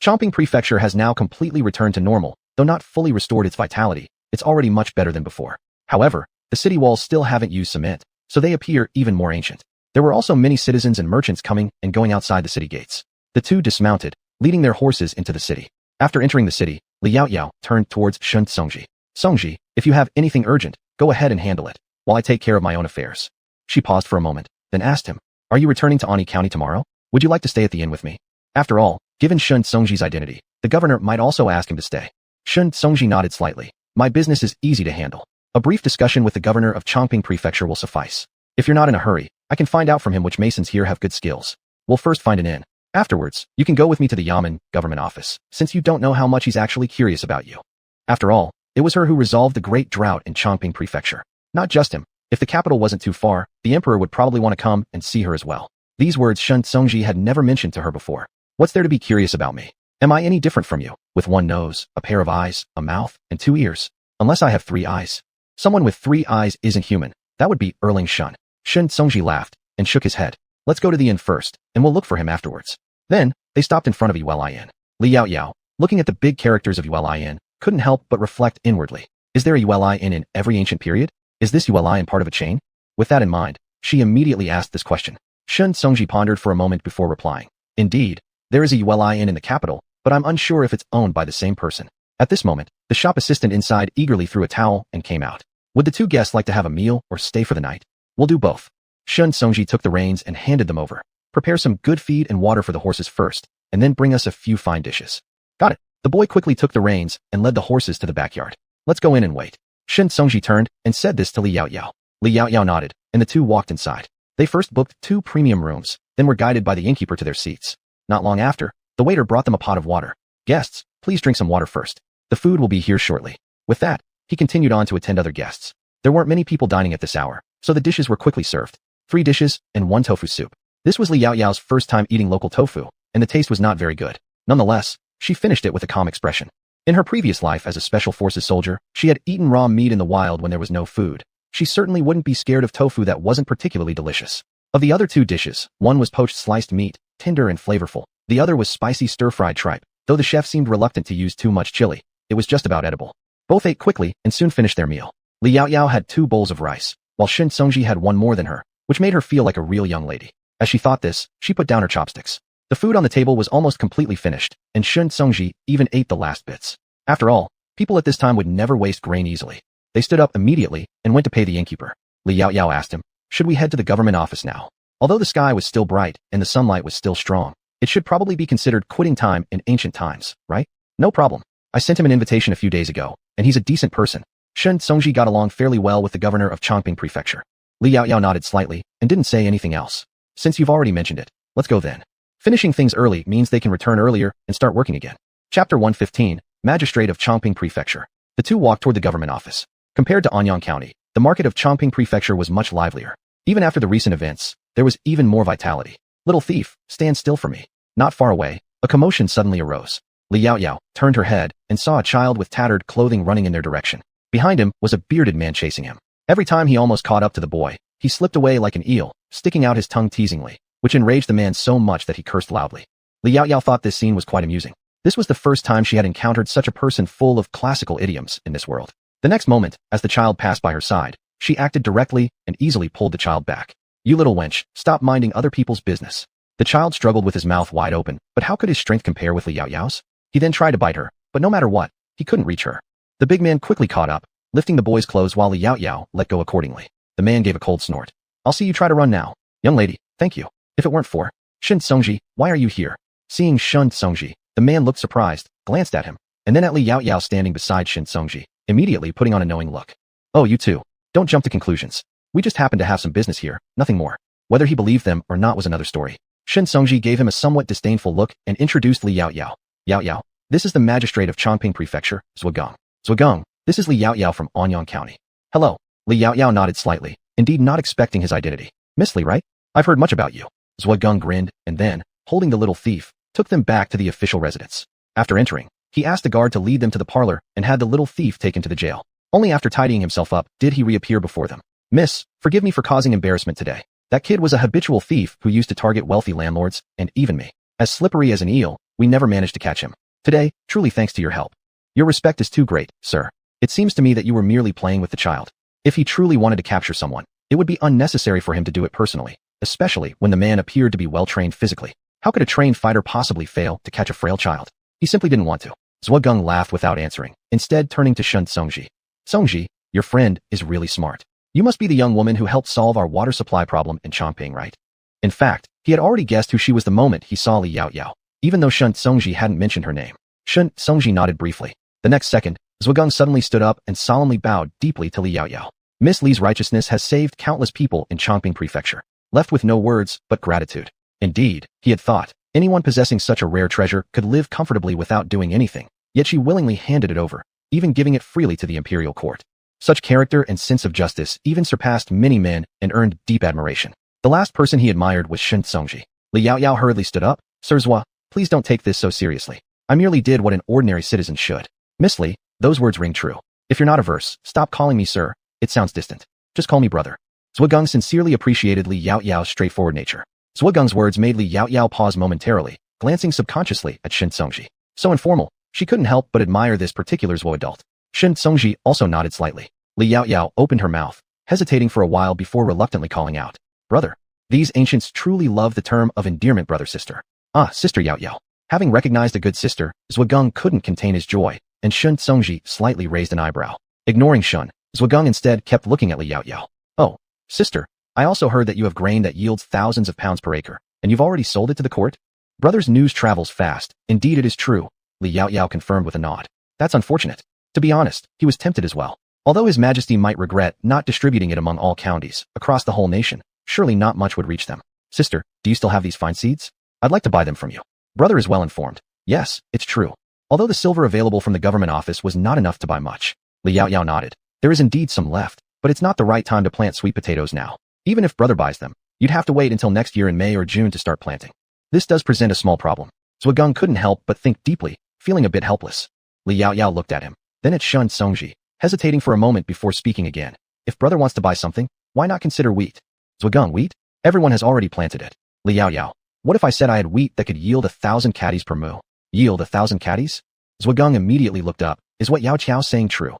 Chongping Prefecture has now completely returned to normal, though not fully restored its vitality. It's already much better than before. However, the city walls still haven't used cement, so they appear even more ancient. There were also many citizens and merchants coming and going outside the city gates. The two dismounted, leading their horses into the city. After entering the city, Li Yaoyao turned towards Shun Songji. Songji, if you have anything urgent, go ahead and handle it, while I take care of my own affairs. She paused for a moment, then asked him, are you returning to Ani County tomorrow? Would you like to stay at the inn with me? After all, given Shun Songji's identity, the governor might also ask him to stay. Shun Songji nodded slightly. My business is easy to handle. A brief discussion with the governor of Chongping Prefecture will suffice. If you're not in a hurry, I can find out from him which masons here have good skills. We'll first find an inn. Afterwards, you can go with me to the Yamen government office, since you don't know how much he's actually curious about you. After all, it was her who resolved the great drought in Chongping Prefecture. Not just him. If the capital wasn't too far, the emperor would probably want to come and see her as well. These words Shun Songji had never mentioned to her before. What's there to be curious about me? Am I any different from you, with one nose, a pair of eyes, a mouth, and 2 ears? Unless I have 3 eyes. Someone with 3 eyes isn't human. That would be Erling Shun. Shun Songji laughed and shook his head. Let's go to the inn first, and we'll look for him afterwards. Then, they stopped in front of Yueli Inn. Li Yaoyao, looking at the big characters of Yueli Inn, couldn't help but reflect inwardly. Is there a Yueli Inn in every ancient period? Is this Yueli Inn part of a chain? With that in mind, she immediately asked this question. Shun Songji pondered for a moment before replying. Indeed, there is a Yueli Inn in the capital, but I'm unsure if it's owned by the same person. At this moment, the shop assistant inside eagerly threw a towel and came out. Would the two guests like to have a meal or stay for the night? We'll do both. Shun Songji took the reins and handed them over. Prepare some good feed and water for the horses first, and then bring us a few fine dishes. Got it. The boy quickly took the reins and led the horses to the backyard. Let's go in and wait. Shun Songji turned and said this to Li Yaoyao. Li Yaoyao nodded, and the two walked inside. They first booked 2 premium rooms, then were guided by the innkeeper to their seats. Not long after, the waiter brought them a pot of water. Guests, please drink some water first. The food will be here shortly. With that, he continued on to attend other guests. There weren't many people dining at this hour, so the dishes were quickly served. 3 dishes and 1 tofu soup. This was Li Yaoyao's first time eating local tofu, and the taste was not very good. Nonetheless, she finished it with a calm expression. In her previous life as a special forces soldier, she had eaten raw meat in the wild when there was no food. She certainly wouldn't be scared of tofu that wasn't particularly delicious. Of the other 2 dishes, one was poached sliced meat, tender and flavorful. The other was spicy stir-fried tripe. Though the chef seemed reluctant to use too much chili, it was just about edible. Both ate quickly and soon finished their meal. Li Yaoyao had 2 bowls of rice, while Shun Songji had 1 more than her, which made her feel like a real young lady. As she thought this, she put down her chopsticks. The food on the table was almost completely finished, and Shun Songji even ate the last bits. After all, people at this time would never waste grain easily. They stood up immediately and went to pay the innkeeper. Li Yaoyao asked him, should we head to the government office now? Although the sky was still bright and the sunlight was still strong, it should probably be considered quitting time in ancient times, right? No problem. I sent him an invitation a few days ago, and he's a decent person. Shun Songji got along fairly well with the governor of Chongping Prefecture. Li Yaoyao nodded slightly and didn't say anything else. Since you've already mentioned it, let's go then. Finishing things early means they can return earlier and start working again. Chapter 115, Magistrate of Chongping Prefecture. The two walked toward the government office. Compared to Anyang County, the market of Chongping Prefecture was much livelier. Even after the recent events, there was even more vitality. Little thief, stand still for me. Not far away, a commotion suddenly arose. Li Yaoyao turned her head and saw a child with tattered clothing running in their direction. Behind him was a bearded man chasing him. Every time he almost caught up to the boy, he slipped away like an eel, sticking out his tongue teasingly, which enraged the man so much that he cursed loudly. Li Yaoyao thought this scene was quite amusing. This was the first time she had encountered such a person full of classical idioms in this world. The next moment, as the child passed by her side, she acted directly and easily pulled the child back. You little wench, stop minding other people's business. The child struggled with his mouth wide open, but how could his strength compare with Li Yaoyao's? He then tried to bite her, but no matter what, he couldn't reach her. The big man quickly caught up, lifting the boy's clothes while Li Yaoyao let go accordingly. The man gave a cold snort. I'll see you try to run now. Young lady, thank you. If it weren't for Shun Songji, why are you here? Seeing Shun Songji, the man looked surprised, glanced at him, and then at Li Yaoyao standing beside Shun Songji, immediately putting on a knowing look. Oh, you two. Don't jump to conclusions. We just happened to have some business here, nothing more. Whether he believed them or not was another story. Shun Songji gave him a somewhat disdainful look and introduced Li Yaoyao. Yaoyao, this is the magistrate of Chongping Prefecture, Zhuogong. Zhuogong, this is Li Yaoyao from Anyang County. Hello. Li Yaoyao nodded slightly, indeed not expecting his identity. Miss Li, right? I've heard much about you. Zhugang grinned, and then, holding the little thief, took them back to the official residence. After entering, he asked the guard to lead them to the parlor and had the little thief taken to the jail. Only after tidying himself up did he reappear before them. "Miss, forgive me for causing embarrassment today. That kid was a habitual thief who used to target wealthy landlords, and even me. As slippery as an eel, we never managed to catch him. Today, truly thanks to your help. Your respect is too great, sir. It seems to me that you were merely playing with the child. If he truly wanted to capture someone, it would be unnecessary for him to do it personally, especially when the man appeared to be well-trained physically. How could a trained fighter possibly fail to catch a frail child? He simply didn't want to." Zhugang laughed without answering, instead turning to Shun Songji. "Songji, your friend is really smart. You must be the young woman who helped solve our water supply problem in Chongping, right?" In fact, he had already guessed who she was the moment he saw Li Yaoyao, even though Shun Songji hadn't mentioned her name. Shun Songji nodded briefly. The next second, Zhugang suddenly stood up and solemnly bowed deeply to Li Yaoyao. Miss Li's righteousness has saved countless people in Chongping Prefecture, left with no words but gratitude. Indeed, he had thought, anyone possessing such a rare treasure could live comfortably without doing anything, yet she willingly handed it over, even giving it freely to the imperial court. Such character and sense of justice even surpassed many men and earned deep admiration. The last person he admired was Shun Songji. Li Yaoyao hurriedly stood up. "Sir Zhua, please don't take this so seriously. I merely did what an ordinary citizen should." "Miss Li, those words ring true. If you're not averse, stop calling me sir. It sounds distant. Just call me brother." Zhugang sincerely appreciated Li Yaoyao's straightforward nature. Zhuagang's words made Li Yaoyao pause momentarily, glancing subconsciously at Shun Songji. So informal, she couldn't help but admire this particular Zhuo adult. Shun Songji also nodded slightly. Li Yaoyao opened her mouth, hesitating for a while before reluctantly calling out, "Brother." These ancients truly love the term of endearment brother-sister. "Ah, Sister Yaoyao." Having recognized a good sister, Zhugang couldn't contain his joy, and Shun Songji slightly raised an eyebrow. Ignoring Shun, Zhugang instead kept looking at Li Yaoyao. "Oh, sister, I also heard that you have grain that yields thousands of pounds per acre, and you've already sold it to the court?" "Brother's news travels fast. Indeed it is true," Li Yaoyao confirmed with a nod. "That's unfortunate. To be honest, he was tempted as well. Although His Majesty might regret not distributing it among all counties, across the whole nation, surely not much would reach them. Sister, do you still have these fine seeds? I'd like to buy them from you." Brother is well informed. "Yes, it's true. Although the silver available from the government office was not enough to buy much." Li Yaoyao nodded. "There is indeed some left, but it's not the right time to plant sweet potatoes now. Even if brother buys them, you'd have to wait until next year in May or June to start planting. This does present a small problem." Zhugang couldn't help but think deeply, feeling a bit helpless. Li Yaoyao looked at him, then at Shun Songji, hesitating for a moment before speaking again. "If brother wants to buy something, why not consider wheat?" "Zhugang, wheat? Everyone has already planted it." Li Yaoyao, "What if I said I had wheat that could yield 1,000 caddies per mu?" "Yield 1,000 caddies?" Zhugang immediately looked up. Is what Yao Qiao saying true?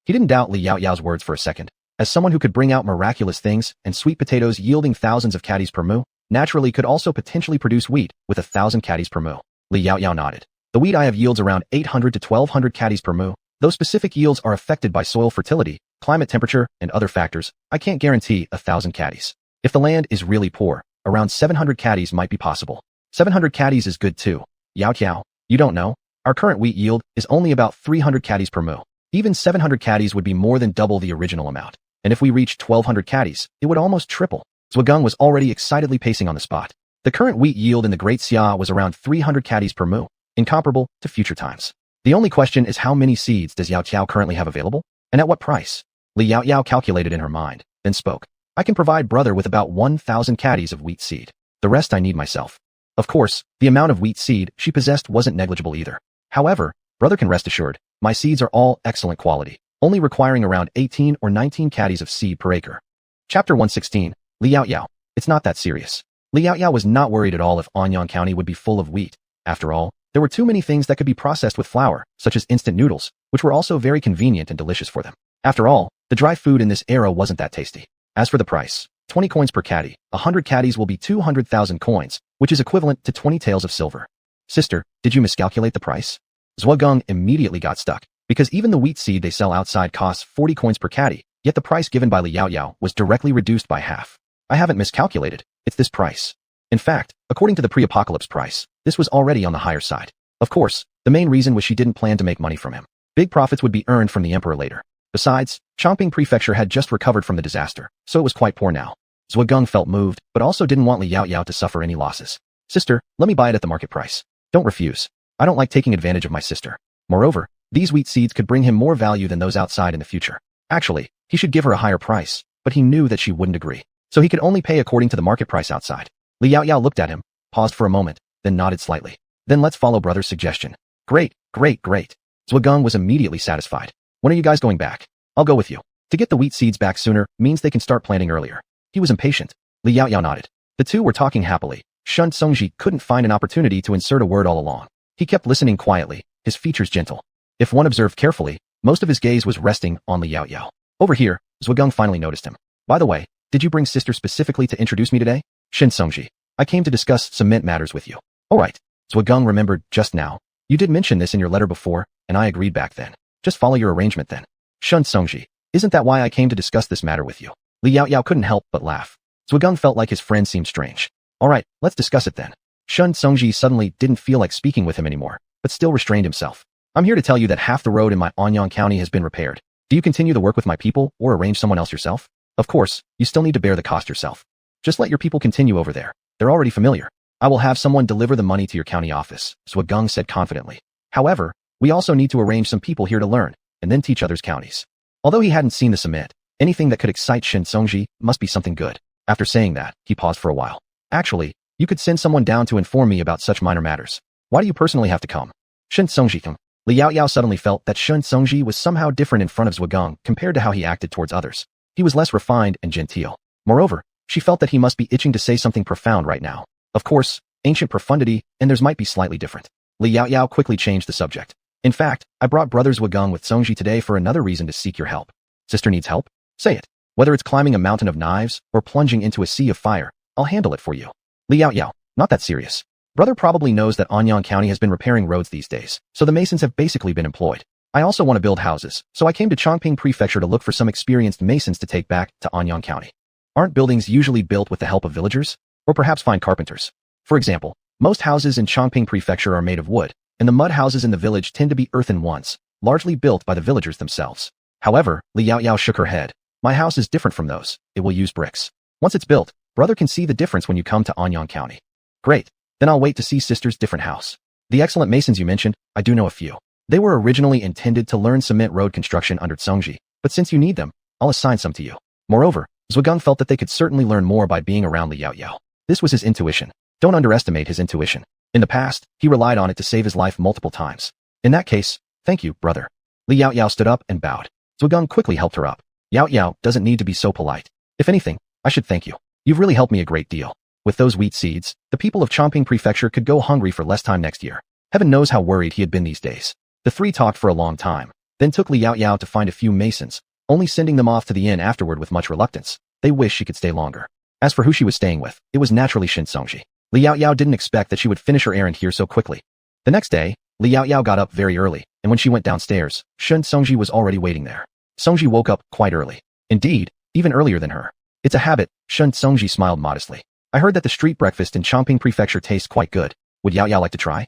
He didn't doubt Li Yaoyao's words for a second. As someone who could bring out miraculous things and sweet potatoes yielding thousands of caddies per mu, naturally could also potentially produce wheat with 1,000 caddies per mu. Li Yaoyao nodded. "The wheat I have yields around 800 to 1,200 caddies per mu. Those specific yields are affected by soil fertility, climate temperature, and other factors. I can't guarantee 1,000 caddies. If the land is really poor, around 700 caddies might be possible." 700 caddies is good too. Yao Qiao, you don't know? Our current wheat yield is only about 300 caddies per mu. Even 700 caddies would be more than double the original amount. And if we reach 1,200 caddies, it would almost triple. Zhugang was already excitedly pacing on the spot. The current wheat yield in the Great Xia was around 300 caddies per mu, incomparable to future times. The only question is how many seeds does Yao Qiao currently have available? And at what price? Li Yaoyao calculated in her mind, then spoke. "I can provide brother with about 1,000 caddies of wheat seed. The rest I need myself." Of course, the amount of wheat seed she possessed wasn't negligible either. "However, brother can rest assured, my seeds are all excellent quality, only requiring around 18 or 19 caddies of seed per acre." Chapter 116, Li Yaoyao. It's not that serious. Li Yaoyao was not worried at all if Anyang County would be full of wheat. After all, there were too many things that could be processed with flour, such as instant noodles, which were also very convenient and delicious for them. After all, the dry food in this era wasn't that tasty. As for the price, 20 coins per caddy, 100 caddies will be 200,000 coins, which is equivalent to 20 taels of silver. "Sister, did you miscalculate the price?" Zhugang immediately got stuck, because even the wheat seed they sell outside costs 40 coins per caddy, yet the price given by Li Yaoyao was directly reduced by half. "I haven't miscalculated, it's this price." In fact, according to the pre-apocalypse price, this was already on the higher side. Of course, the main reason was she didn't plan to make money from him. Big profits would be earned from the emperor later. Besides, Chongping Prefecture had just recovered from the disaster, so it was quite poor now. Zhugang felt moved, but also didn't want Li Yaoyao to suffer any losses. "Sister, let me buy it at the market price. Don't refuse. I don't like taking advantage of my sister. Moreover, these wheat seeds could bring him more value than those outside in the future. Actually, he should give her a higher price, but he knew that she wouldn't agree, so he could only pay according to the market price outside." Li Yaoyao looked at him, paused for a moment, then nodded slightly. Then let's follow brother's suggestion. Great, great, great. Zhugang was immediately satisfied. When are you guys going back? I'll go with you. To get the wheat seeds back sooner means they can start planting earlier. He was impatient. Li Yaoyao nodded. The two were talking happily. Shun Songji couldn't find an opportunity to insert a word all along. He kept listening quietly, his features gentle. If one observed carefully, most of his gaze was resting on Li Yaoyao. Over here, Zhugang finally noticed him. By the way, did you bring sister specifically to introduce me today? Shin Songji. I came to discuss cement matters with you. Alright. Zhugang remembered just now. You did mention this in your letter before, and I agreed back then. Just follow your arrangement then. Shun Songji. Isn't that why I came to discuss this matter with you? Li Yaoyao couldn't help but laugh. Zhugang felt like his friend seemed strange. Alright, let's discuss it then. Shun Songji suddenly didn't feel like speaking with him anymore, but still restrained himself. I'm here to tell you that half the road in my Anyang County has been repaired. Do you continue the work with my people or arrange someone else yourself? Of course, you still need to bear the cost yourself. Just let your people continue over there. They're already familiar. I will have someone deliver the money to your county office, Zhugang said confidently. However, we also need to arrange some people here to learn, and then teach others counties. Although he hadn't seen the cement, anything that could excite Shin Songji must be something good. After saying that, he paused for a while. Actually, you could send someone down to inform me about such minor matters. Why do you personally have to come? Shin Songji. Li Yaoyao suddenly felt that Shin Songji was somehow different in front of Zhugang compared to how he acted towards others. He was less refined and genteel. Moreover, she felt that he must be itching to say something profound right now. Of course, ancient profundity and theirs might be slightly different. Li Yaoyao quickly changed the subject. In fact, I brought brothers Zhugang with Songji today for another reason to seek your help. Sister needs help? Say it. Whether it's climbing a mountain of knives or plunging into a sea of fire, I'll handle it for you. Li Yaoyao, not that serious. Brother probably knows that Anyang County has been repairing roads these days, so the masons have basically been employed. I also want to build houses, so I came to Chongping Prefecture to look for some experienced masons to take back to Anyang County. Aren't buildings usually built with the help of villagers? Or perhaps find carpenters? For example, most houses in Chongping Prefecture are made of wood, and the mud houses in the village tend to be earthen ones, largely built by the villagers themselves. However, Li Yaoyao shook her head. My house is different from those. It will use bricks. Once it's built, brother can see the difference when you come to Anyang County. Great. Then I'll wait to see sister's different house. The excellent masons you mentioned, I do know a few. They were originally intended to learn cement road construction under Songji, but since you need them, I'll assign some to you. Moreover, Zhugang felt that they could certainly learn more by being around Li Yaoyao. This was his intuition. Don't underestimate his intuition. In the past, he relied on it to save his life multiple times. In that case, thank you, brother. Li Yaoyao stood up and bowed. Zhugang quickly helped her up. Yaoyao doesn't need to be so polite. If anything, I should thank you. You've really helped me a great deal. With those wheat seeds, the people of Chongping Prefecture could go hungry for less time next year. Heaven knows how worried he had been these days. The three talked for a long time, then took Li Yaoyao to find a few masons, only sending them off to the inn afterward with much reluctance. They wished she could stay longer. As for who she was staying with, it was naturally Shin Songji. Li Yaoyao didn't expect that she would finish her errand here so quickly. The next day, Li Yaoyao got up very early, and when she went downstairs, Shin Songji was already waiting there. Songji woke up quite early. Indeed, even earlier than her. It's a habit, Shin Songji smiled modestly. I heard that the street breakfast in Chongping Prefecture tastes quite good. Would Yaoyao like to try?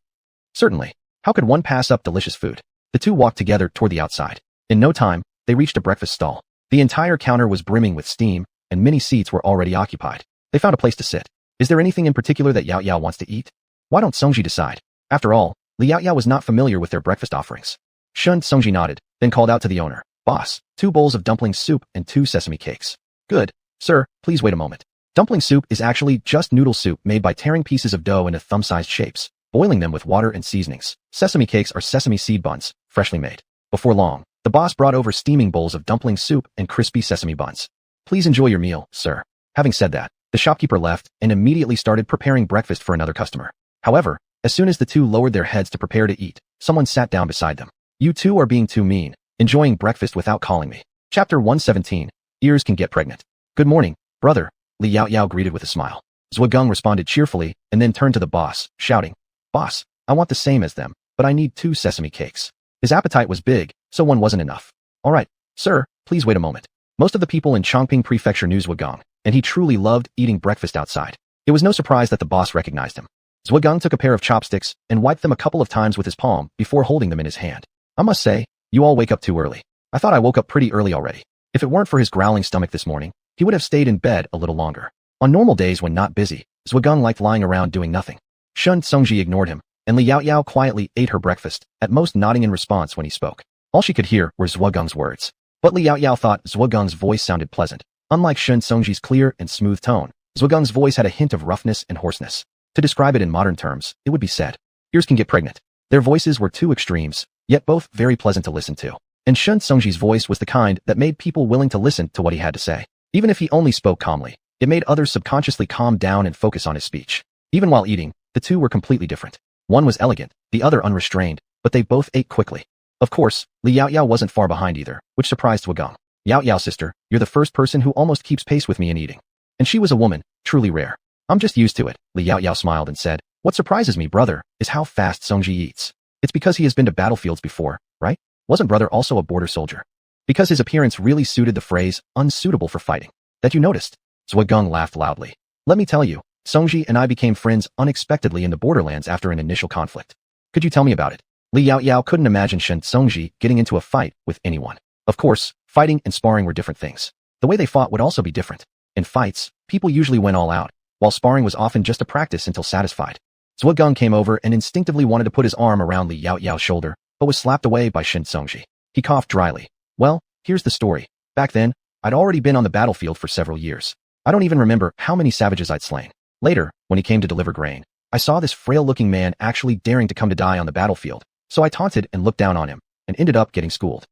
Certainly. How could one pass up delicious food? The two walked together toward the outside. In no time, they reached a breakfast stall. The entire counter was brimming with steam, and many seats were already occupied. They found a place to sit. Is there anything in particular that Yaoyao wants to eat? Why don't Songji decide? After all, Li Yaoyao was not familiar with their breakfast offerings. Shun Songji nodded, then called out to the owner. Boss, 2 bowls of dumpling soup and 2 sesame cakes. Good. Sir, please wait a moment. Dumpling soup is actually just noodle soup made by tearing pieces of dough into thumb-sized shapes, boiling them with water and seasonings. Sesame cakes are sesame seed buns, freshly made. Before long, the boss brought over steaming bowls of dumpling soup and crispy sesame buns. Please enjoy your meal, sir. Having said that, the shopkeeper left and immediately started preparing breakfast for another customer. However, as soon as the two lowered their heads to prepare to eat, someone sat down beside them. You two are being too mean, enjoying breakfast without calling me. Chapter 117, Ears Can Get Pregnant. Good morning, brother, Li Yaoyao greeted with a smile. Zhugang responded cheerfully and then turned to the boss, shouting, Boss, I want the same as them, but I need 2 sesame cakes. His appetite was big, so one wasn't enough. All right, sir, please wait a moment. Most of the people in Chongping Prefecture knew Zhugang, and he truly loved eating breakfast outside. It was no surprise that the boss recognized him. Zhugang took a pair of chopsticks and wiped them a couple of times with his palm before holding them in his hand. I must say, you all wake up too early. I thought I woke up pretty early already. If it weren't for his growling stomach this morning, he would have stayed in bed a little longer. On normal days when not busy, Zhugang liked lying around doing nothing. Shun Songji ignored him, and Li Yaoyao quietly ate her breakfast, at most nodding in response when he spoke. All she could hear were Zhuagang's words. But Li Yaoyao thought Zhuagang's voice sounded pleasant. Unlike Shun Songji's clear and smooth tone, Zhuogeng's voice had a hint of roughness and hoarseness. To describe it in modern terms, it would be said, ears can get pregnant. Their voices were two extremes, yet both very pleasant to listen to. And Shun Songji's voice was the kind that made people willing to listen to what he had to say. Even if he only spoke calmly, it made others subconsciously calm down and focus on his speech. Even while eating, the two were completely different. One was elegant, the other unrestrained, but they both ate quickly. Of course, Li Yaoyao wasn't far behind either, which surprised Zhuogeng. Yaoyao sister, you're the first person who almost keeps pace with me in eating. And she was a woman, truly rare. I'm just used to it, Li Yaoyao smiled and said. What surprises me, brother, is how fast Songji eats. It's because he has been to battlefields before, right? Wasn't brother also a border soldier? Because his appearance really suited the phrase, unsuitable for fighting. That you noticed? Zhuogeng laughed loudly. Let me tell you, Songji and I became friends unexpectedly in the borderlands after an initial conflict. Could you tell me about it? Li Yaoyao couldn't imagine Shen Songji getting into a fight with anyone. Of course, fighting and sparring were different things. The way they fought would also be different. In fights, people usually went all out, while sparring was often just a practice until satisfied. Zhuogeng came over and instinctively wanted to put his arm around Li Yaoyao's shoulder, but was slapped away by Shen Songji. He coughed dryly. Well, here's the story. Back then, I'd already been on the battlefield for several years. I don't even remember how many savages I'd slain. Later, when he came to deliver grain, I saw this frail-looking man actually daring to come to die on the battlefield, so I taunted and looked down on him, and ended up getting schooled.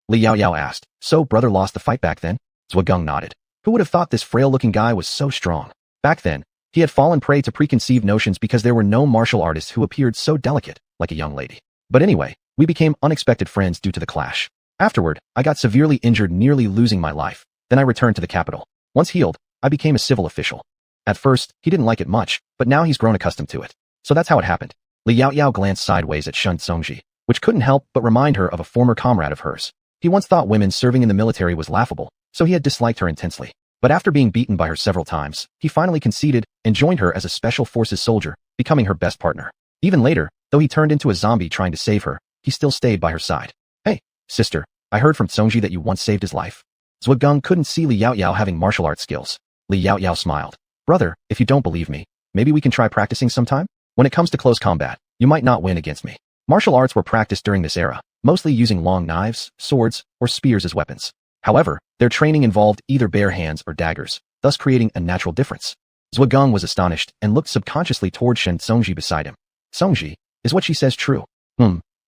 Li Yaoyao asked, so brother lost the fight back then? Zhuogeng nodded. Who would have thought this frail-looking guy was so strong? Back then, he had fallen prey to preconceived notions because there were no martial artists who appeared so delicate, like a young lady. But anyway, we became unexpected friends due to the clash. Afterward, I got severely injured, nearly losing my life. Then I returned to the capital. Once healed, I became a civil official. At first, he didn't like it much, but now he's grown accustomed to it. So that's how it happened. Li Yaoyao glanced sideways at Shun Songji, which couldn't help but remind her of a former comrade of hers. He once thought women serving in the military was laughable, so he had disliked her intensely. But after being beaten by her several times, he finally conceded and joined her as a special forces soldier, becoming her best partner. Even later, though he turned into a zombie trying to save her, he still stayed by her side. Hey, sister, I heard from Songji that you once saved his life. Zhuogeng couldn't see Li Yaoyao having martial arts skills. Li Yaoyao smiled. Brother, if you don't believe me, maybe we can try practicing sometime? When it comes to close combat, you might not win against me. Martial arts were practiced during this era, mostly using long knives, swords, or spears as weapons. However, their training involved either bare hands or daggers, thus creating a natural difference. Zhuogeng was astonished and looked subconsciously toward Shen Songji beside him. Songji, is what she says true?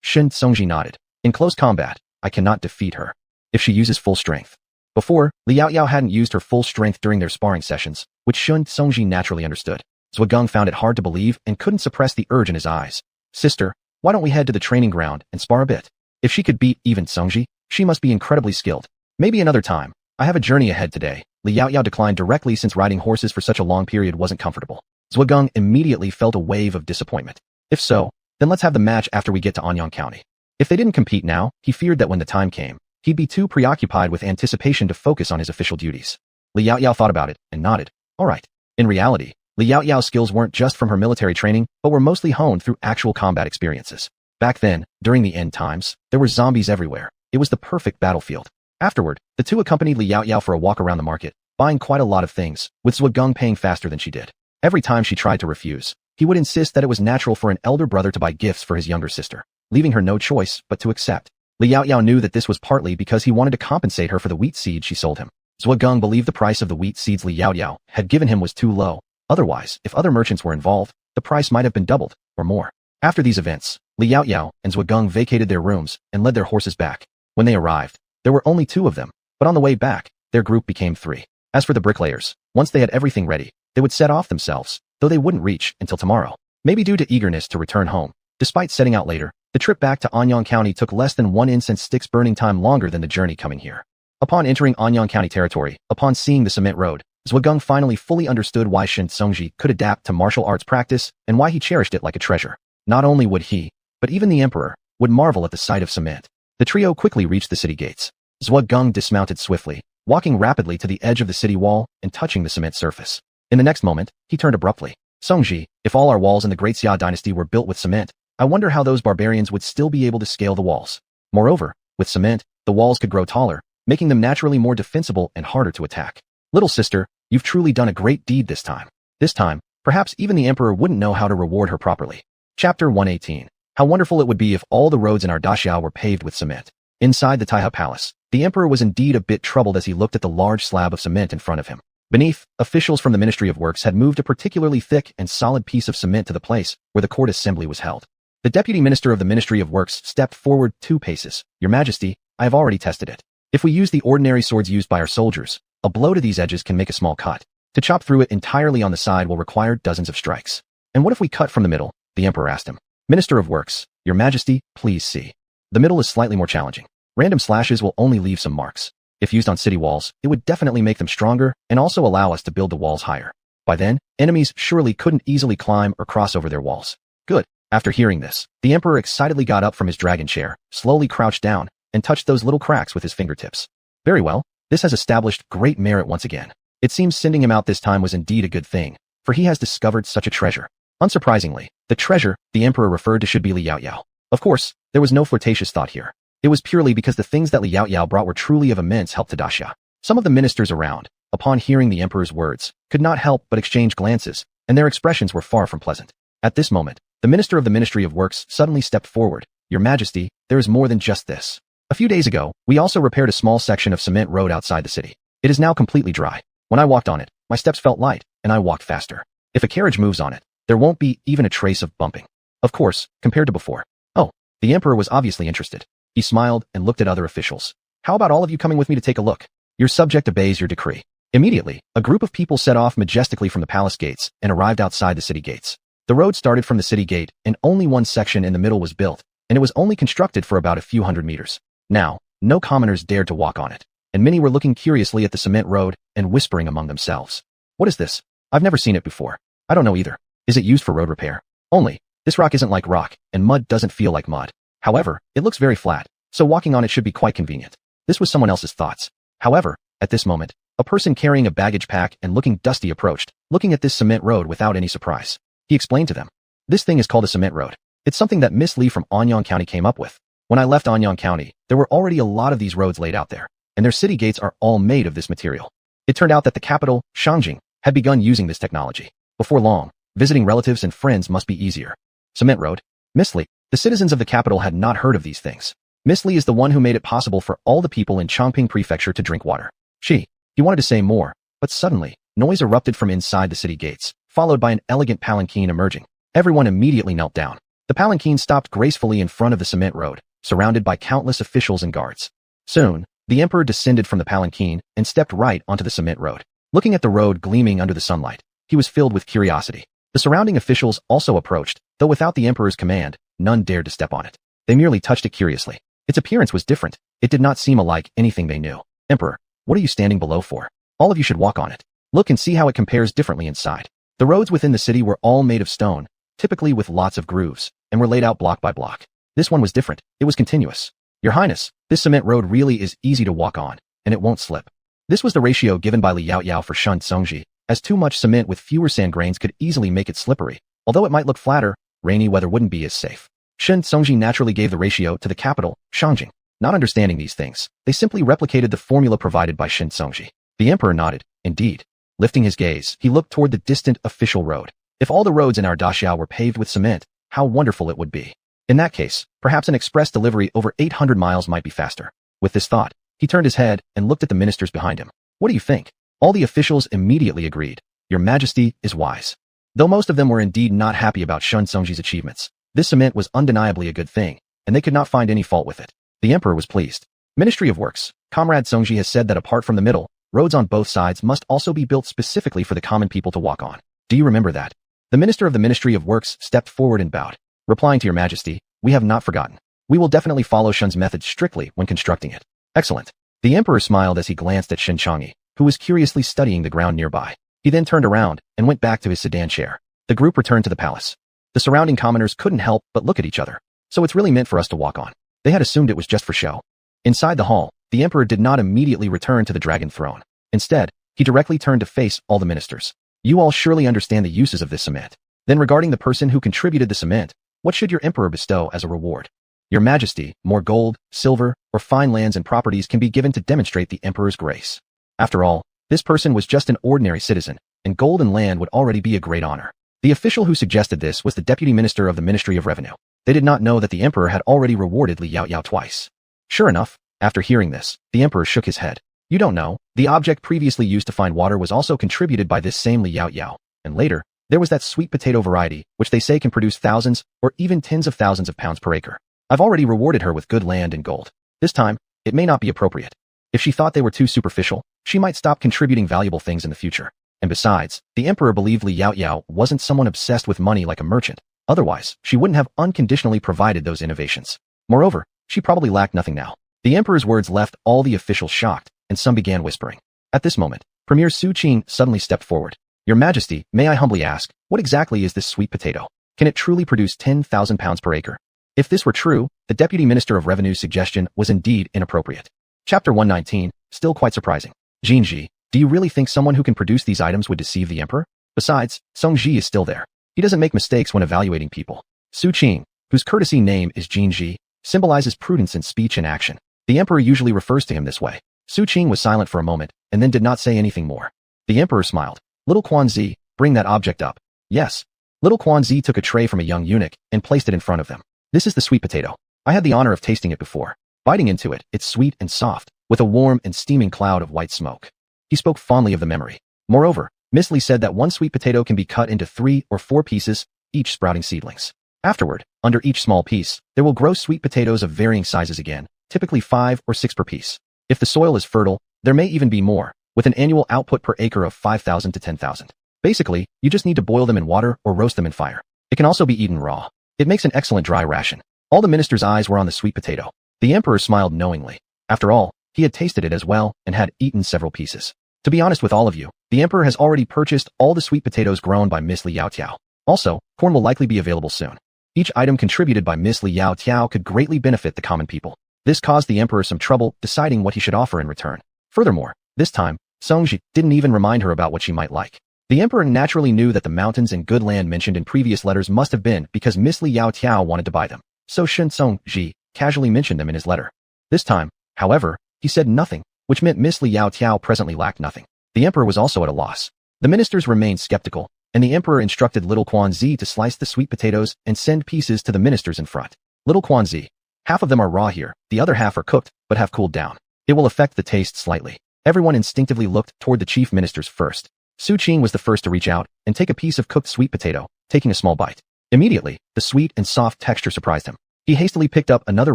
Shen Songji nodded. In close combat, I cannot defeat her. If she uses full strength. Before, Li Yaoyao hadn't used her full strength during their sparring sessions, which Shun Songji naturally understood. Zhuogeng found it hard to believe and couldn't suppress the urge in his eyes. Sister, why don't we head to the training ground and spar a bit? If she could beat even Songji, she must be incredibly skilled. Maybe another time. I have a journey ahead today. Li Yaoyao declined directly since riding horses for such a long period wasn't comfortable. Zhuogeng immediately felt a wave of disappointment. If so, then let's have the match after we get to Anyang County. If they didn't compete now, he feared that when the time came, he'd be too preoccupied with anticipation to focus on his official duties. Li Yaoyao thought about it and nodded. All right. In reality, Li Yaoyao's skills weren't just from her military training, but were mostly honed through actual combat experiences. Back then, during the end times, there were zombies everywhere. It was the perfect battlefield. Afterward, the two accompanied Li Yaoyao for a walk around the market, buying quite a lot of things, with Zhuogeng paying faster than she did. Every time she tried to refuse, he would insist that it was natural for an elder brother to buy gifts for his younger sister, leaving her no choice but to accept. Li Yaoyao knew that this was partly because he wanted to compensate her for the wheat seeds she sold him. Zhuogeng believed the price of the wheat seeds Li Yaoyao had given him was too low. Otherwise, if other merchants were involved, the price might have been doubled, or more. After these events, Li Yaoyao and Zhuogeng vacated their rooms and led their horses back. When they arrived, there were only two of them, but on the way back, their group became three. As for the bricklayers, once they had everything ready, they would set off themselves, though they wouldn't reach until tomorrow. Maybe due to eagerness to return home. Despite setting out later, the trip back to Anyang County took less than one incense stick's burning time longer than the journey coming here. Upon entering Anyang County territory, upon seeing the cement road, Zhuogeng finally fully understood why Shen Songji could adapt to martial arts practice and why he cherished it like a treasure. Not only would he, but even the emperor, would marvel at the sight of cement. The trio quickly reached the city gates. Zhuogeng dismounted swiftly, walking rapidly to the edge of the city wall and touching the cement surface. In the next moment, he turned abruptly. Songji, if all our walls in the Great Xia dynasty were built with cement, I wonder how those barbarians would still be able to scale the walls. Moreover, with cement, the walls could grow taller, making them naturally more defensible and harder to attack. Little sister, you've truly done a great deed this time. This time, perhaps even the emperor wouldn't know how to reward her properly. Chapter 118. How wonderful it would be if all the roads in our daxia were paved with cement. Inside the Taihe Palace, the emperor was indeed a bit troubled as he looked at the large slab of cement in front of him. Beneath, officials from the Ministry of Works had moved a particularly thick and solid piece of cement to the place where the court assembly was held. The deputy minister of the Ministry of Works stepped forward 2 paces. Your Majesty, I have already tested it. If we use the ordinary swords used by our soldiers, a blow to these edges can make a small cut. To chop through it entirely on the side will require dozens of strikes. And what if we cut from the middle? The emperor asked him. Minister of Works, Your Majesty, please see. The middle is slightly more challenging. Random slashes will only leave some marks. If used on city walls, it would definitely make them stronger and also allow us to build the walls higher. By then, enemies surely couldn't easily climb or cross over their walls. Good. After hearing this, the emperor excitedly got up from his dragon chair, slowly crouched down, and touched those little cracks with his fingertips. Very well, this has established great merit once again. It seems sending him out this time was indeed a good thing, for he has discovered such a treasure. Unsurprisingly, the treasure the emperor referred to should be Li Yaoyao. Of course, there was no flirtatious thought here. It was purely because the things that Li Yaoyao brought were truly of immense help to Daxia. Some of the ministers around, upon hearing the emperor's words, could not help but exchange glances, and their expressions were far from pleasant. At this moment, the minister of the Ministry of Works suddenly stepped forward. Your Majesty, there is more than just this. A few days ago, we also repaired a small section of cement road outside the city. It is now completely dry. When I walked on it, my steps felt light, and I walked faster. If a carriage moves on it, there won't be even a trace of bumping. Of course, compared to before. Oh, the emperor was obviously interested. He smiled and looked at other officials. How about all of you coming with me to take a look? Your subject obeys your decree. Immediately, a group of people set off majestically from the palace gates and arrived outside the city gates. The road started from the city gate, and only one section in the middle was built, and it was only constructed for about a few hundred meters. Now, no commoners dared to walk on it, and many were looking curiously at the cement road and whispering among themselves. What is this? I've never seen it before. I don't know either. Is it used for road repair? Only, this rock isn't like rock, and mud doesn't feel like mud. However, it looks very flat, so walking on it should be quite convenient. This was someone else's thoughts. However, at this moment, a person carrying a baggage pack and looking dusty approached, looking at this cement road without any surprise. He explained to them. This thing is called a cement road. It's something that Miss Lee from Anyang County came up with. When I left Anyang County, there were already a lot of these roads laid out there, and their city gates are all made of this material. It turned out that the capital, Shangjing, had begun using this technology. Before long, visiting relatives and friends must be easier. Cement road. Miss Lee. The citizens of the capital had not heard of these things. Miss Lee is the one who made it possible for all the people in Chongping Prefecture to drink water. He wanted to say more, but suddenly, noise erupted from inside the city gates, followed by an elegant palanquin emerging. Everyone immediately knelt down. The palanquin stopped gracefully in front of the cement road, surrounded by countless officials and guards. Soon, the emperor descended from the palanquin and stepped right onto the cement road. Looking at the road gleaming under the sunlight, he was filled with curiosity. The surrounding officials also approached, though without the emperor's command, none dared to step on it. They merely touched it curiously. Its appearance was different. It did not seem alike anything they knew. Emperor, what are you standing below for? All of you should walk on it. Look and see how it compares differently inside. The roads within the city were all made of stone, typically with lots of grooves, and were laid out block by block. This one was different. It was continuous. Your Highness, this cement road really is easy to walk on, and it won't slip. This was the ratio given by Li Yaoyao for Shun Tsungji, as too much cement with fewer sand grains could easily make it slippery. Although it might look flatter, rainy weather wouldn't be as safe. Shun Tsungji naturally gave the ratio to the capital, Shangjing. Not understanding these things, they simply replicated the formula provided by Shun Tsungji. The emperor nodded. Indeed. Lifting his gaze, he looked toward the distant official road. If all the roads in our Daxiao were paved with cement, how wonderful it would be. In that case, perhaps an express delivery over 800 miles might be faster. With this thought, he turned his head and looked at the ministers behind him. What do you think? All the officials immediately agreed. Your Majesty is wise. Though most of them were indeed not happy about Shun Tsungji's achievements, this cement was undeniably a good thing, and they could not find any fault with it. The emperor was pleased. Ministry of Works, Comrade Tsungji has said that apart from the middle, roads on both sides must also be built specifically for the common people to walk on. Do you remember that? The minister of the Ministry of Works stepped forward and bowed. Replying to Your Majesty, we have not forgotten. We will definitely follow Shun's methods strictly when constructing it. Excellent. The emperor smiled as he glanced at Shin Changyi, who was curiously studying the ground nearby. He then turned around and went back to his sedan chair. The group returned to the palace. The surrounding commoners couldn't help but look at each other. So it's really meant for us to walk on. They had assumed it was just for show. Inside the hall, the emperor did not immediately return to the dragon throne. Instead, he directly turned to face all the ministers. You all surely understand the uses of this cement. Then regarding the person who contributed the cement, what should your emperor bestow as a reward? Your Majesty, more gold, silver, or fine lands and properties can be given to demonstrate the emperor's grace. After all, this person was just an ordinary citizen, and gold and land would already be a great honor. The official who suggested this was the deputy minister of the Ministry of Revenue. They did not know that the emperor had already rewarded Li Yaoyao twice. Sure enough, after hearing this, the emperor shook his head. You don't know, the object previously used to find water was also contributed by this same Li Yao, and later, there was that sweet potato variety, which they say can produce thousands or even tens of thousands of pounds per acre. I've already rewarded her with good land and gold. This time, it may not be appropriate. If she thought they were too superficial, she might stop contributing valuable things in the future. And besides, the emperor believed Li Yao wasn't someone obsessed with money like a merchant. Otherwise, she wouldn't have unconditionally provided those innovations. Moreover, she probably lacked nothing now. The emperor's words left all the officials shocked, and some began whispering. At this moment, Premier Su Qing suddenly stepped forward. Your Majesty, may I humbly ask, what exactly is this sweet potato? Can it truly produce 10,000 pounds per acre? If this were true, the Deputy Minister of Revenue's suggestion was indeed inappropriate. Chapter 119, still quite surprising. Jinji, do you really think someone who can produce these items would deceive the emperor? Besides, Song Ji is still there. He doesn't make mistakes when evaluating people. Su Qing, whose courtesy name is Jinji, symbolizes prudence in speech and action. The emperor usually refers to him this way. Su Qing was silent for a moment, and then did not say anything more. The emperor smiled. Little Quan Zi, bring that object up. Yes. Little Quan Zi took a tray from a young eunuch and placed it in front of them. This is the sweet potato. I had the honor of tasting it before. Biting into it, it's sweet and soft, with a warm and steaming cloud of white smoke. He spoke fondly of the memory. Moreover, Miss Li said that one sweet potato can be cut into 3 or 4 pieces, each sprouting seedlings. Afterward, under each small piece, there will grow sweet potatoes of varying sizes again, typically 5 or 6 per piece. If the soil is fertile, there may even be more, with an annual output per acre of 5,000 to 10,000. Basically, you just need to boil them in water or roast them in fire. It can also be eaten raw. It makes an excellent dry ration. All the minister's eyes were on the sweet potato. The emperor smiled knowingly. After all, he had tasted it as well and had eaten several pieces. To be honest with all of you, the emperor has already purchased all the sweet potatoes grown by Miss Li Yao. Also, corn will likely be available soon. Each item contributed by Miss Li Yao could greatly benefit the common people. This caused the emperor some trouble deciding what he should offer in return. Furthermore, this time, Songji didn't even remind her about what she might like. The emperor naturally knew that the mountains and good land mentioned in previous letters must have been because Miss Li Yao wanted to buy them. So Shen Songji casually mentioned them in his letter. This time, however, he said nothing, which meant Miss Li Yao presently lacked nothing. The emperor was also at a loss. The ministers remained skeptical, and the emperor instructed little Quan Zi to slice the sweet potatoes and send pieces to the ministers in front. Little Quan Zi, half of them are raw here, the other half are cooked, but have cooled down. It will affect the taste slightly. Everyone instinctively looked toward the chief ministers first. Su Qing was the first to reach out and take a piece of cooked sweet potato, taking a small bite. Immediately, the sweet and soft texture surprised him. He hastily picked up another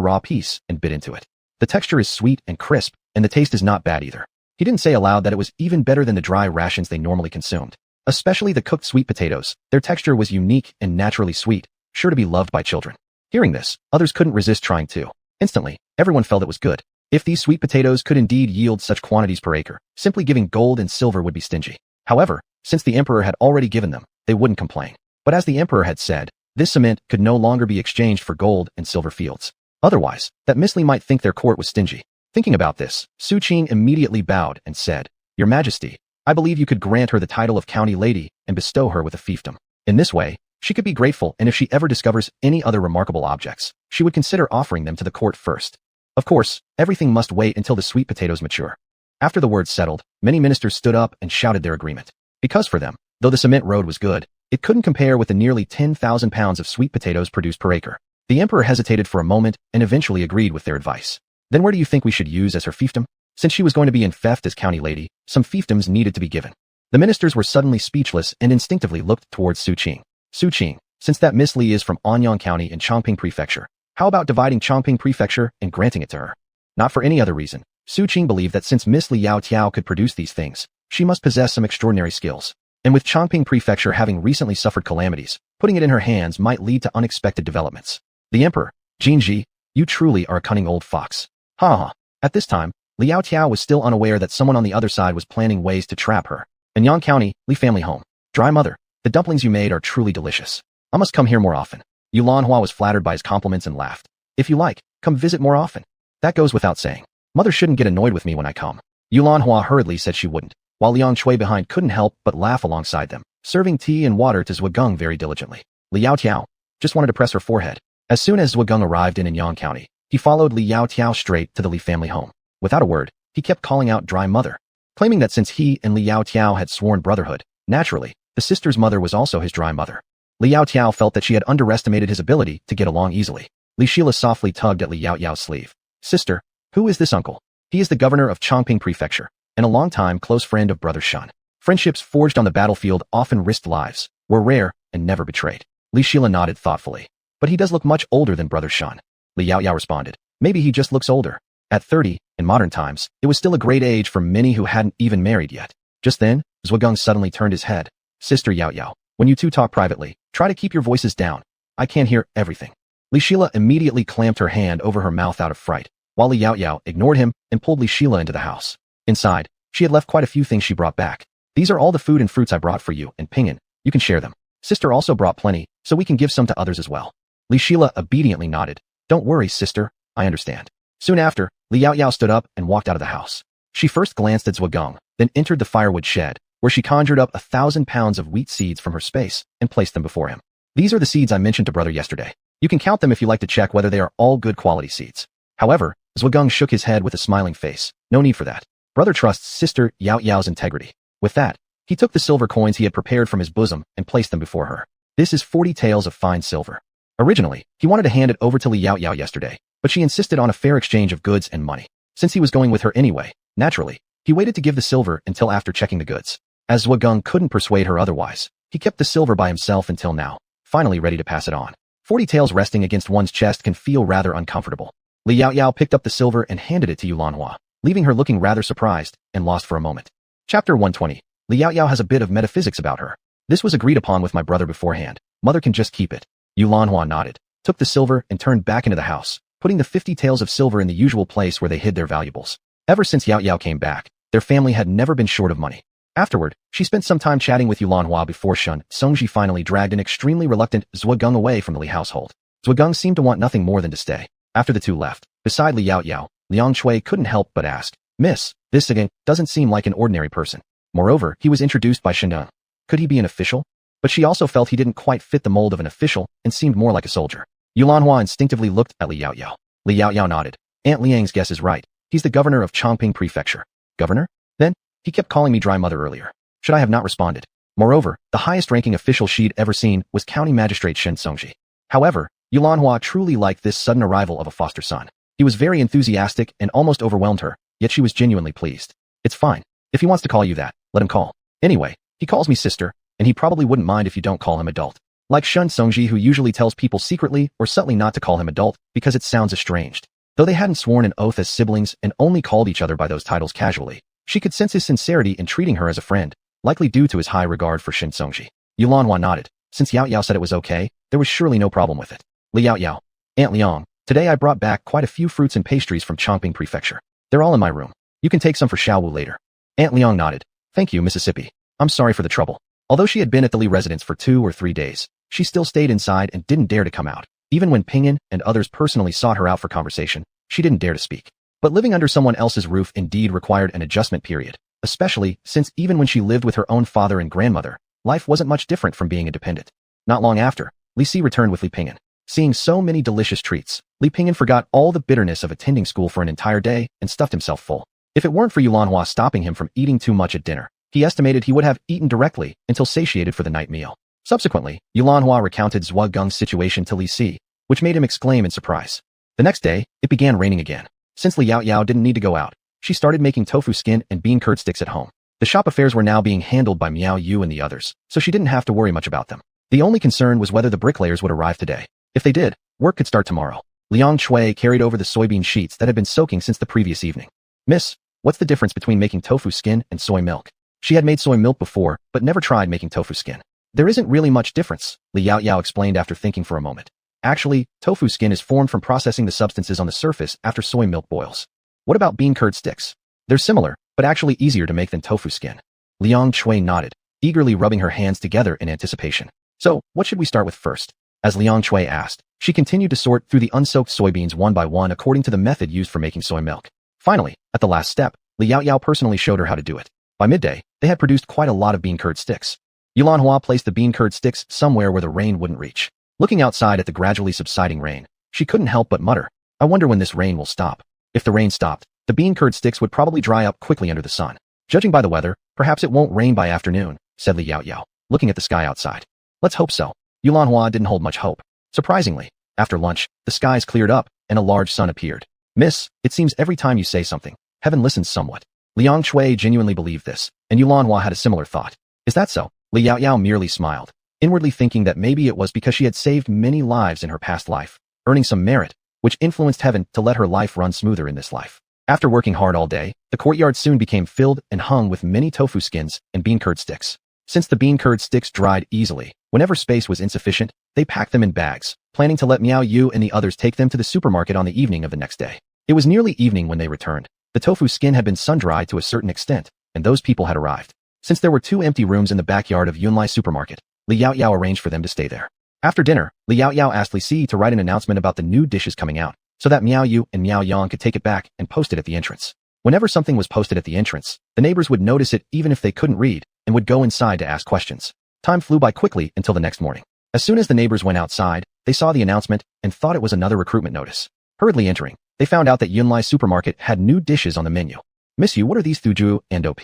raw piece and bit into it. The texture is sweet and crisp, and the taste is not bad either. He didn't say aloud that it was even better than the dry rations they normally consumed. Especially the cooked sweet potatoes, their texture was unique and naturally sweet, sure to be loved by children. Hearing this, others couldn't resist trying too. Instantly, everyone felt it was good. If these sweet potatoes could indeed yield such quantities per acre, simply giving gold and silver would be stingy. However, since the emperor had already given them, they wouldn't complain. But as the emperor had said, this cement could no longer be exchanged for gold and silver fields. Otherwise, that Miss Li might think their court was stingy. Thinking about this, Su Qing immediately bowed and said, Your Majesty, I believe you could grant her the title of county lady and bestow her with a fiefdom. In this way, she could be grateful, and if she ever discovers any other remarkable objects, she would consider offering them to the court first. Of course, everything must wait until the sweet potatoes mature. After the words settled, many ministers stood up and shouted their agreement. Because for them, though the cement road was good, it couldn't compare with the nearly 10,000 pounds of sweet potatoes produced per acre. The emperor hesitated for a moment and eventually agreed with their advice. Then where do you think we should use as her fiefdom? Since she was going to be infeft as county lady, some fiefdoms needed to be given. The ministers were suddenly speechless and instinctively looked towards Su Qing. Su Qing, since that Miss Li is from Anyang County in Chongping Prefecture, how about dividing Chongping Prefecture and granting it to her? Not for any other reason. Su Qing believed that since Miss Li Yao could produce these things, she must possess some extraordinary skills. And with Chongping Prefecture having recently suffered calamities, putting it in her hands might lead to unexpected developments. The emperor, Jinji, you truly are a cunning old fox. Ha ha. At this time, Li Yao was still unaware that someone on the other side was planning ways to trap her. In Yang County, Li family home. Dry mother, the dumplings you made are truly delicious. I must come here more often. Yulan Hua was flattered by his compliments and laughed. If you like, come visit more often. That goes without saying. Mother shouldn't get annoyed with me when I come. Yulan Hua hurriedly said she wouldn't, while Liang Chui behind couldn't help but laugh alongside them, serving tea and water to Zhuogung very diligently. Li Yao just wanted to press her forehead. As soon as Zhuogung arrived in Yang County, he followed Li Yao straight to the Li family home. Without a word, he kept calling out dry mother, claiming that since he and Li Yao had sworn brotherhood, naturally, the sister's mother was also his dry mother. Li Yao felt that she had underestimated his ability to get along easily. Li Sheila softly tugged at Li Yao's sleeve. Sister, who is this uncle? He is the governor of Chongping Prefecture, and a longtime close friend of Brother Shun. Friendships forged on the battlefield often risked lives, were rare, and never betrayed. Li Shila nodded thoughtfully. But he does look much older than Brother Shun. Li Yaoyao responded. Maybe he just looks older. At 30, in modern times, it was still a great age for many who hadn't even married yet. Just then, Zhugang suddenly turned his head. Sister Yaoyao, when you two talk privately, try to keep your voices down. I can't hear everything. Li Shila immediately clamped her hand over her mouth out of fright, while Li Yaoyao ignored him and pulled Li Shila into the house. Inside, she had left quite a few things she brought back. These are all the food and fruits I brought for you and Ping'an. You can share them. Sister also brought plenty, so we can give some to others as well. Li Shila obediently nodded. Don't worry, sister. I understand. Soon after, Li Yaoyao stood up and walked out of the house. She first glanced at Zhugang, then entered the firewood shed, where she conjured up 1,000 pounds of wheat seeds from her space and placed them before him. These are the seeds I mentioned to brother yesterday. You can count them if you like to check whether they are all good quality seeds. However, Zhugang shook his head with a smiling face. No need for that. Brother trusts sister Yaoyao's integrity. With that, he took the silver coins he had prepared from his bosom and placed them before her. This is 40 taels of fine silver. Originally, he wanted to hand it over to Li Yaoyao yesterday, but she insisted on a fair exchange of goods and money. Since he was going with her anyway, naturally, he waited to give the silver until after checking the goods. As Zhugang couldn't persuade her otherwise, he kept the silver by himself until now, finally ready to pass it on. 40 taels resting against one's chest can feel rather uncomfortable. Li Yaoyao picked up the silver and handed it to Yulanhua, leaving her looking rather surprised and lost for a moment. Chapter 120. Li Yaoyao has a bit of metaphysics about her. This was agreed upon with my brother beforehand. Mother can just keep it. Yulanhua nodded, took the silver and turned back into the house, putting the 50 taels of silver in the usual place where they hid their valuables. Ever since Yaoyao came back, their family had never been short of money. Afterward, she spent some time chatting with Yulanhua before Shun Songji finally dragged an extremely reluctant Zhugang away from the Li household. Zhugang seemed to want nothing more than to stay. After the two left, beside Li Yaoyao, Liang Chui couldn't help but ask, Miss, this again doesn't seem like an ordinary person. Moreover, he was introduced by Shindong. Could he be an official? But she also felt he didn't quite fit the mold of an official and seemed more like a soldier. Yulanhua instinctively looked at Li Yaoyao. Li Yaoyao nodded. Aunt Liang's guess is right. He's the governor of Chongping Prefecture. Governor? Then, he kept calling me dry mother earlier. Should I have not responded? Moreover, the highest-ranking official she'd ever seen was County Magistrate Shen Songji. However, Yulanhua truly liked this sudden arrival of a foster son. He was very enthusiastic and almost overwhelmed her, yet she was genuinely pleased. It's fine. If he wants to call you that, let him call. Anyway, he calls me sister, and he probably wouldn't mind if you don't call him adult. Like Shun Songji, who usually tells people secretly or subtly not to call him adult because it sounds estranged. Though they hadn't sworn an oath as siblings and only called each other by those titles casually, she could sense his sincerity in treating her as a friend, likely due to his high regard for Shin Songji. Yulanhua nodded. Since Yaoyao said it was okay, there was surely no problem with it. Li Yaoyao. Aunt Liang, today I brought back quite a few fruits and pastries from Chongping Prefecture. They're all in my room. You can take some for Xiaowu later. Aunt Liang nodded. Thank you, Mississippi. I'm sorry for the trouble. Although she had been at the Li residence for 2 or 3 days, she still stayed inside and didn't dare to come out. Even when Ping'an and others personally sought her out for conversation, she didn't dare to speak. But living under someone else's roof indeed required an adjustment period, especially since even when she lived with her own father and grandmother, life wasn't much different from being independent. Not long after, Li Si returned with Li Ping'an. Seeing so many delicious treats, Li Ping'an forgot all the bitterness of attending school for an entire day and stuffed himself full. If it weren't for Yulanhua stopping him from eating too much at dinner, he estimated he would have eaten directly until satiated for the night meal. Subsequently, Yulanhua recounted Zhuagung's situation to Li Si, which made him exclaim in surprise. The next day, it began raining again. Since Li Yaoyao didn't need to go out, she started making tofu skin and bean curd sticks at home. The shop affairs were now being handled by Miao Yu and the others, so she didn't have to worry much about them. The only concern was whether the bricklayers would arrive today. If they did, work could start tomorrow. Liang Chui carried over the soybean sheets that had been soaking since the previous evening. Miss, what's the difference between making tofu skin and soy milk? She had made soy milk before, but never tried making tofu skin. There isn't really much difference, Li Yaoyao explained after thinking for a moment. Actually, tofu skin is formed from processing the substances on the surface after soy milk boils. What about bean curd sticks? They're similar, but actually easier to make than tofu skin. Liang Chui nodded, eagerly rubbing her hands together in anticipation. So, what should we start with first? As Liang Chui asked, she continued to sort through the unsoaked soybeans one by one according to the method used for making soy milk. Finally, at the last step, Li Yaoyao personally showed her how to do it. By midday, they had produced quite a lot of bean curd sticks. Yulanhua placed the bean curd sticks somewhere where the rain wouldn't reach. Looking outside at the gradually subsiding rain, she couldn't help but mutter, I wonder when this rain will stop. If the rain stopped, the bean curd sticks would probably dry up quickly under the sun. Judging by the weather, perhaps it won't rain by afternoon, said Li Yaoyao, looking at the sky outside. Let's hope so. Yulanhua didn't hold much hope. Surprisingly, after lunch, the skies cleared up, and a large sun appeared. Miss, it seems every time you say something, Heaven listens somewhat. Liang Shui genuinely believed this, and Yulanhua had a similar thought. Is that so? Li Yaoyao merely smiled, inwardly thinking that maybe it was because she had saved many lives in her past life, earning some merit, which influenced heaven to let her life run smoother in this life. After working hard all day, the courtyard soon became filled and hung with many tofu skins and bean curd sticks. Since the bean curd sticks dried easily, whenever space was insufficient, they packed them in bags, planning to let Miao Yu and the others take them to the supermarket on the evening of the next day. It was nearly evening when they returned. The tofu skin had been sun-dried to a certain extent, and those people had arrived. Since there were 2 empty rooms in the backyard of Yunlai supermarket, Li Yaoyao arranged for them to stay there. After dinner, Li Yaoyao asked Li Si to write an announcement about the new dishes coming out, so that Miao Yu and Miao Yang could take it back and post it at the entrance. Whenever something was posted at the entrance, the neighbors would notice it even if they couldn't read, and would go inside to ask questions. Time flew by quickly until the next morning. As soon as the neighbors went outside, they saw the announcement and thought it was another recruitment notice. Hurriedly entering, they found out that Yunlai supermarket had new dishes on the menu. Miss Yu, what are these Thuju and OP?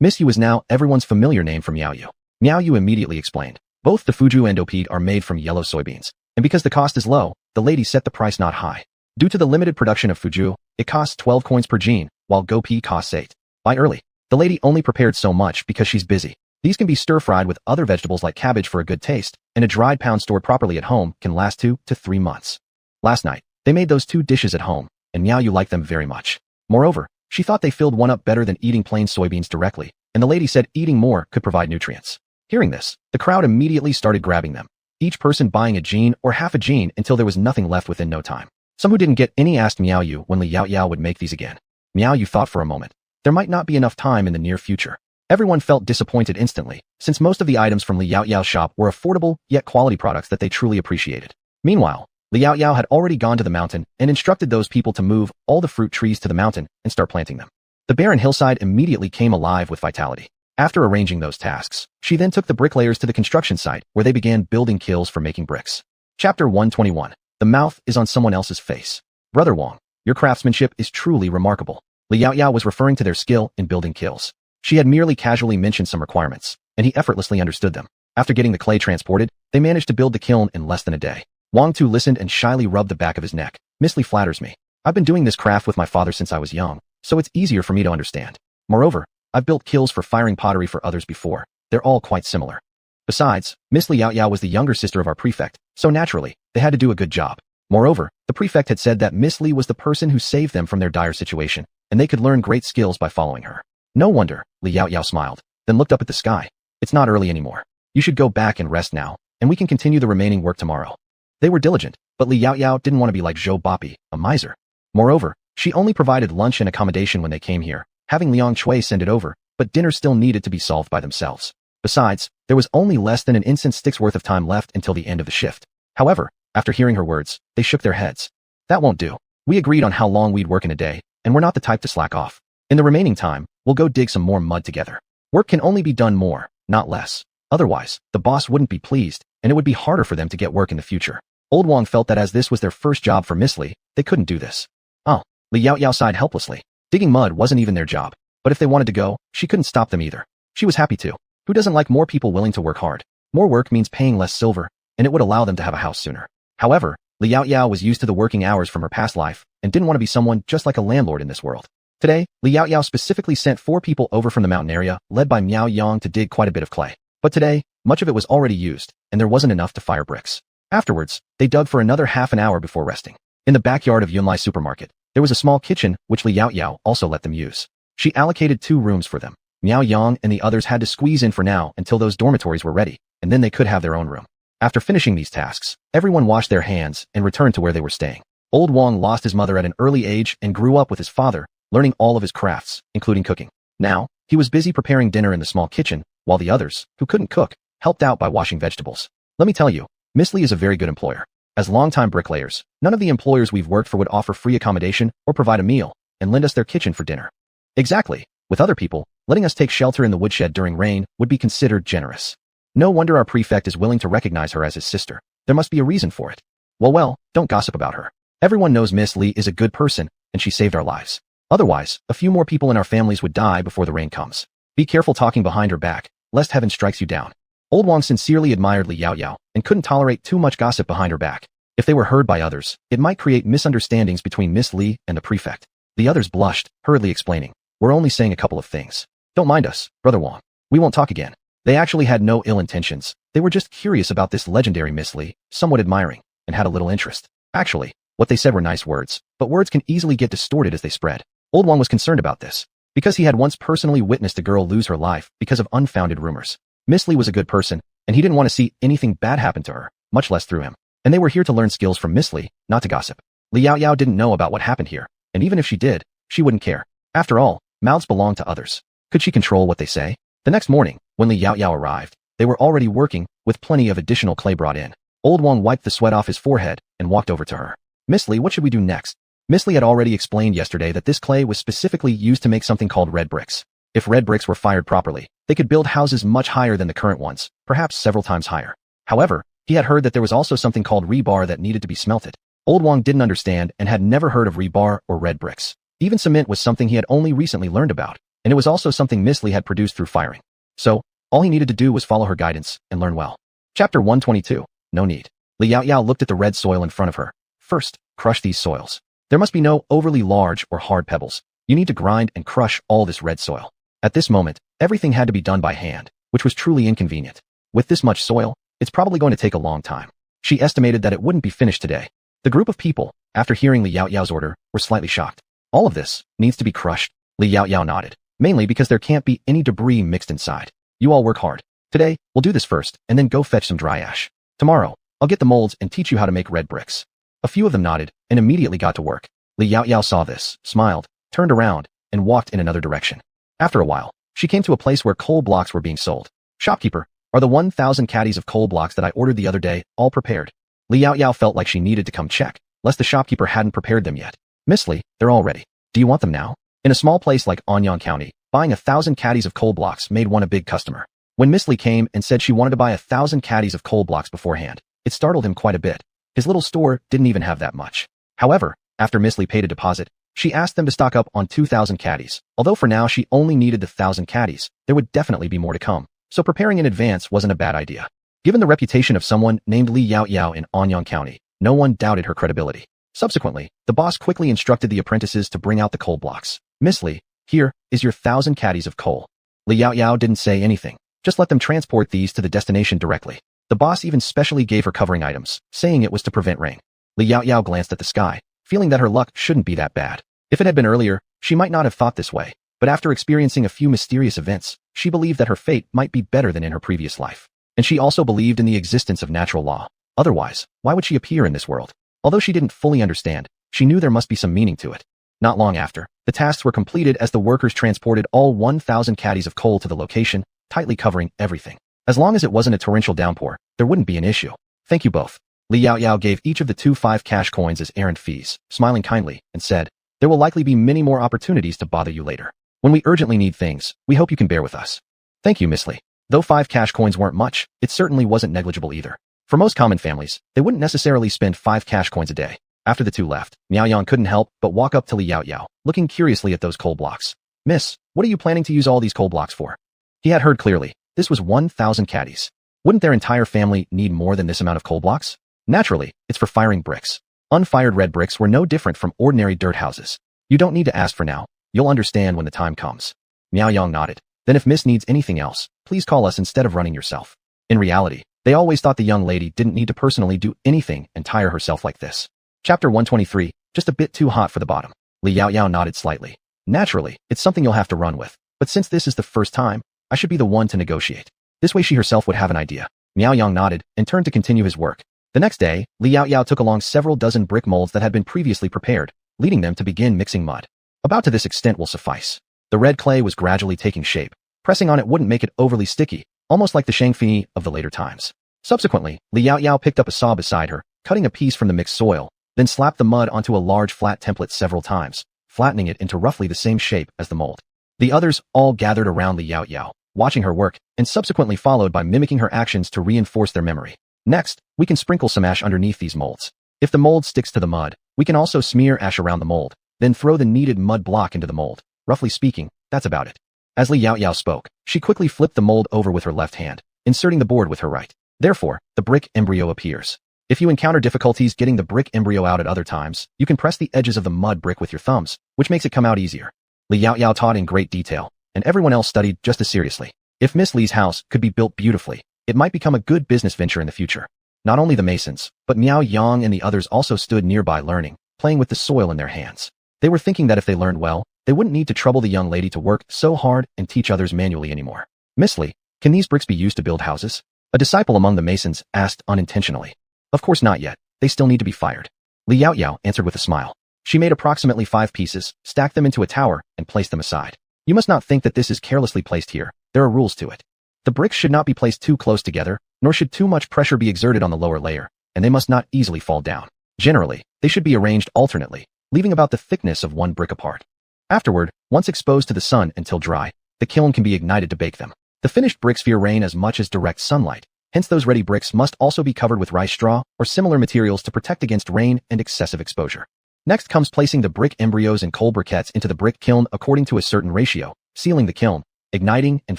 Miss Yu is now everyone's familiar name for Miao Yu. Miao Yu immediately explained. Both the Fuju and OP are made from yellow soybeans, and because the cost is low, the lady set the price not high. Due to the limited production of Fuju, it costs 12 coins per gene, while Gopi costs 8. By early, the lady only prepared so much because she's busy. These can be stir-fried with other vegetables like cabbage for a good taste, and a dried pound stored properly at home can last 2 to 3 months. Last night, they made those 2 dishes at home, and Miao Yu liked them very much. Moreover, she thought they filled one up better than eating plain soybeans directly, and the lady said eating more could provide nutrients. Hearing this, the crowd immediately started grabbing them, each person buying a gene or half a gene until there was nothing left within no time. Some who didn't get any asked Miao Yu when Li Yaoyao would make these again. Miao Yu thought for a moment. There might not be enough time in the near future. Everyone felt disappointed instantly, since most of the items from Li Yaoyao's shop were affordable yet quality products that they truly appreciated. Meanwhile, Li Yaoyao had already gone to the mountain and instructed those people to move all the fruit trees to the mountain and start planting them. The barren hillside immediately came alive with vitality. After arranging those tasks, she then took the bricklayers to the construction site where they began building kilns for making bricks. Chapter 121. The mouth is on someone else's face. Brother Wang, your craftsmanship is truly remarkable. Li Yaoyao was referring to their skill in building kilns. She had merely casually mentioned some requirements, and he effortlessly understood them. After getting the clay transported, they managed to build the kiln in less than a day. Wang Tu listened and shyly rubbed the back of his neck. Miss Li flatters me. I've been doing this craft with my father since I was young, so it's easier for me to understand. Moreover, I've built kilns for firing pottery for others before. They're all quite similar. Besides, Miss Li Yaoyao was the younger sister of our prefect, so naturally, they had to do a good job. Moreover, the prefect had said that Miss Li was the person who saved them from their dire situation, and they could learn great skills by following her. No wonder, Li Yaoyao smiled, then looked up at the sky. It's not early anymore. You should go back and rest now, and we can continue the remaining work tomorrow. They were diligent, but Li Yaoyao didn't want to be like Zhou Bapi, a miser. Moreover, she only provided lunch and accommodation when they came here, having Liang Chui send it over, but dinner still needed to be solved by themselves. Besides, there was only less than an incense stick's worth of time left until the end of the shift. However, after hearing her words, they shook their heads. That won't do. We agreed on how long we'd work in a day, and we're not the type to slack off. In the remaining time, we'll go dig some more mud together. Work can only be done more, not less. Otherwise, the boss wouldn't be pleased, and it would be harder for them to get work in the future. Old Wang felt that as this was their first job for Miss Li, they couldn't do this. Oh, Li Yaoyao sighed helplessly. Digging mud wasn't even their job, but if they wanted to go, she couldn't stop them either. She was happy to. Who doesn't like more people willing to work hard? More work means paying less silver, and it would allow them to have a house sooner. However, Li Yaoyao was used to the working hours from her past life, and didn't want to be someone just like a landlord in this world. Today, Li Yaoyao specifically sent 4 people over from the mountain area, led by Miao Yang, to dig quite a bit of clay. But today, much of it was already used, and there wasn't enough to fire bricks. Afterwards, they dug for another half an hour before resting. In the backyard of Yunlai supermarket, there was a small kitchen, which Li Yaoyao also let them use. She allocated 2 rooms for them. Miao Yang and the others had to squeeze in for now until those dormitories were ready, and then they could have their own room. After finishing these tasks, everyone washed their hands and returned to where they were staying. Old Wang lost his mother at an early age and grew up with his father, learning all of his crafts, including cooking. Now, he was busy preparing dinner in the small kitchen, while the others, who couldn't cook, helped out by washing vegetables. Let me tell you, Miss Li is a very good employer. As longtime bricklayers, none of the employers we've worked for would offer free accommodation or provide a meal and lend us their kitchen for dinner. Exactly. With other people, letting us take shelter in the woodshed during rain would be considered generous. No wonder our prefect is willing to recognize her as his sister. There must be a reason for it. Well, don't gossip about her. Everyone knows Miss Li is a good person, and she saved our lives. Otherwise, a few more people in our families would die before the rain comes. Be careful talking behind her back, lest heaven strikes you down. Old Wang sincerely admired Li Yaoyao and couldn't tolerate too much gossip behind her back. If they were heard by others, it might create misunderstandings between Miss Li and the prefect. The others blushed, hurriedly explaining, "We're only saying a couple of things. Don't mind us, Brother Wong. We won't talk again." They actually had no ill intentions. They were just curious about this legendary Miss Lee, somewhat admiring, and had a little interest. Actually, what they said were nice words, but words can easily get distorted as they spread. Old Wong was concerned about this, because he had once personally witnessed a girl lose her life because of unfounded rumors. Miss Lee was a good person, and he didn't want to see anything bad happen to her, much less through him. And they were here to learn skills from Miss Lee, not to gossip. Li Yao didn't know about what happened here, and even if she did, she wouldn't care. After all, mouths belong to others. Could she control what they say? The next morning, when Li Yao arrived, they were already working, with plenty of additional clay brought in. Old Wong wiped the sweat off his forehead and walked over to her. "Miss Lee, what should we do next?" Miss Lee had already explained yesterday that this clay was specifically used to make something called red bricks. If red bricks were fired properly, they could build houses much higher than the current ones, perhaps several times higher. However, he had heard that there was also something called rebar that needed to be smelted. Old Wong didn't understand and had never heard of rebar or red bricks. Even cement was something he had only recently learned about, and it was also something Miss Lee had produced through firing. So, all he needed to do was follow her guidance and learn well. Chapter 122. No need. Li Yao looked at the red soil in front of her. First, crush these soils. There must be no overly large or hard pebbles. You need to grind and crush all this red soil. At this moment, everything had to be done by hand, which was truly inconvenient. With this much soil, it's probably going to take a long time. She estimated that it wouldn't be finished today. The group of people, after hearing Li Yao's order, were slightly shocked. All of this needs to be crushed. Li Yao nodded, mainly because there can't be any debris mixed inside. You all work hard. Today, we'll do this first, and then go fetch some dry ash. Tomorrow, I'll get the molds and teach you how to make red bricks. A few of them nodded, and immediately got to work. Li Yao saw this, smiled, turned around, and walked in another direction. After a while, she came to a place where coal blocks were being sold. "Shopkeeper, are the 1,000 caddies of coal blocks that I ordered the other day all prepared?" Li Yao felt like she needed to come check, lest the shopkeeper hadn't prepared them yet. "Miss Lee, they're all ready. Do you want them now?" In a small place like Anyang County, buying 1,000 caddies of coal blocks made one a big customer. When Miss Lee came and said she wanted to buy 1,000 caddies of coal blocks beforehand, it startled him quite a bit. His little store didn't even have that much. However, after Miss Lee paid a deposit, she asked them to stock up on 2,000 caddies. Although for now she only needed the 1,000 caddies, there would definitely be more to come, so preparing in advance wasn't a bad idea. Given the reputation of someone named Li Yao in Anyang County, no one doubted her credibility. Subsequently, the boss quickly instructed the apprentices to bring out the coal blocks. "Miss Lee, here is your 1,000 caddies of coal." Li Yao didn't say anything, just let them transport these to the destination directly. The boss even specially gave her covering items, saying it was to prevent rain. Li Yao glanced at the sky, feeling that her luck shouldn't be that bad. If it had been earlier, she might not have thought this way, but after experiencing a few mysterious events, she believed that her fate might be better than in her previous life. And she also believed in the existence of natural law. Otherwise, why would she appear in this world? Although she didn't fully understand, she knew there must be some meaning to it. Not long after, the tasks were completed as the workers transported all 1,000 caddies of coal to the location, tightly covering everything. As long as it wasn't a torrential downpour, there wouldn't be an issue. "Thank you both." Li Yao gave each of the 2 5 cash coins as errand fees, smiling kindly, and said, "There will likely be many more opportunities to bother you later. When we urgently need things, we hope you can bear with us." "Thank you, Miss Lee." Though 5 cash coins weren't much, it certainly wasn't negligible either. For most common families, they wouldn't necessarily spend 5 cash coins a day. After the two left, Miao Yang couldn't help but walk up to Li Yao, looking curiously at those coal blocks. "Miss, what are you planning to use all these coal blocks for?" He had heard clearly. This was 1,000 caddies. Wouldn't their entire family need more than this amount of coal blocks? Naturally, it's for firing bricks. Unfired red bricks were no different from ordinary dirt houses. "You don't need to ask for now. You'll understand when the time comes." Miao Yang nodded. "Then if Miss needs anything else, please call us instead of running yourself." In reality, they always thought the young lady didn't need to personally do anything and tire herself like this. Chapter 123, just a bit too hot for the bottom. Li Yao nodded slightly. "Naturally, it's something you'll have to run with, but since this is the first time, I should be the one to negotiate. This way she herself would have an idea." Miao Yang nodded and turned to continue his work. The next day, Li Yao took along several dozen brick molds that had been previously prepared, leading them to begin mixing mud. About to this extent will suffice. The red clay was gradually taking shape. Pressing on it wouldn't make it overly sticky, almost like the shangfei of the later times. Subsequently, Li Yao picked up a saw beside her, cutting a piece from the mixed soil, then slapped the mud onto a large flat template several times, flattening it into roughly the same shape as the mold. The others all gathered around Li Yao, watching her work, and subsequently followed by mimicking her actions to reinforce their memory. "Next, we can sprinkle some ash underneath these molds. If the mold sticks to the mud, we can also smear ash around the mold, then throw the needed mud block into the mold. Roughly speaking, that's about it." As Li Yao spoke, she quickly flipped the mold over with her left hand, inserting the board with her right. Therefore, the brick embryo appears. If you encounter difficulties getting the brick embryo out at other times, you can press the edges of the mud brick with your thumbs, which makes it come out easier. Li Yaoyao taught in great detail, and everyone else studied just as seriously. If Miss Li's house could be built beautifully, it might become a good business venture in the future. Not only the masons, but Miao Yang and the others also stood nearby learning, playing with the soil in their hands. They were thinking that if they learned well, they wouldn't need to trouble the young lady to work so hard and teach others manually anymore. Miss Li, can these bricks be used to build houses? A disciple among the masons asked unintentionally. Of course not yet, they still need to be fired. Li Yaoyao answered with a smile. She made approximately 5 pieces, stacked them into a tower, and placed them aside. You must not think that this is carelessly placed here, there are rules to it. The bricks should not be placed too close together, nor should too much pressure be exerted on the lower layer, and they must not easily fall down. Generally, they should be arranged alternately, leaving about the thickness of one brick apart. Afterward, once exposed to the sun until dry, the kiln can be ignited to bake them. The finished bricks fear rain as much as direct sunlight, hence those ready bricks must also be covered with rice straw or similar materials to protect against rain and excessive exposure. Next comes placing the brick embryos and coal briquettes into the brick kiln according to a certain ratio, sealing the kiln, igniting and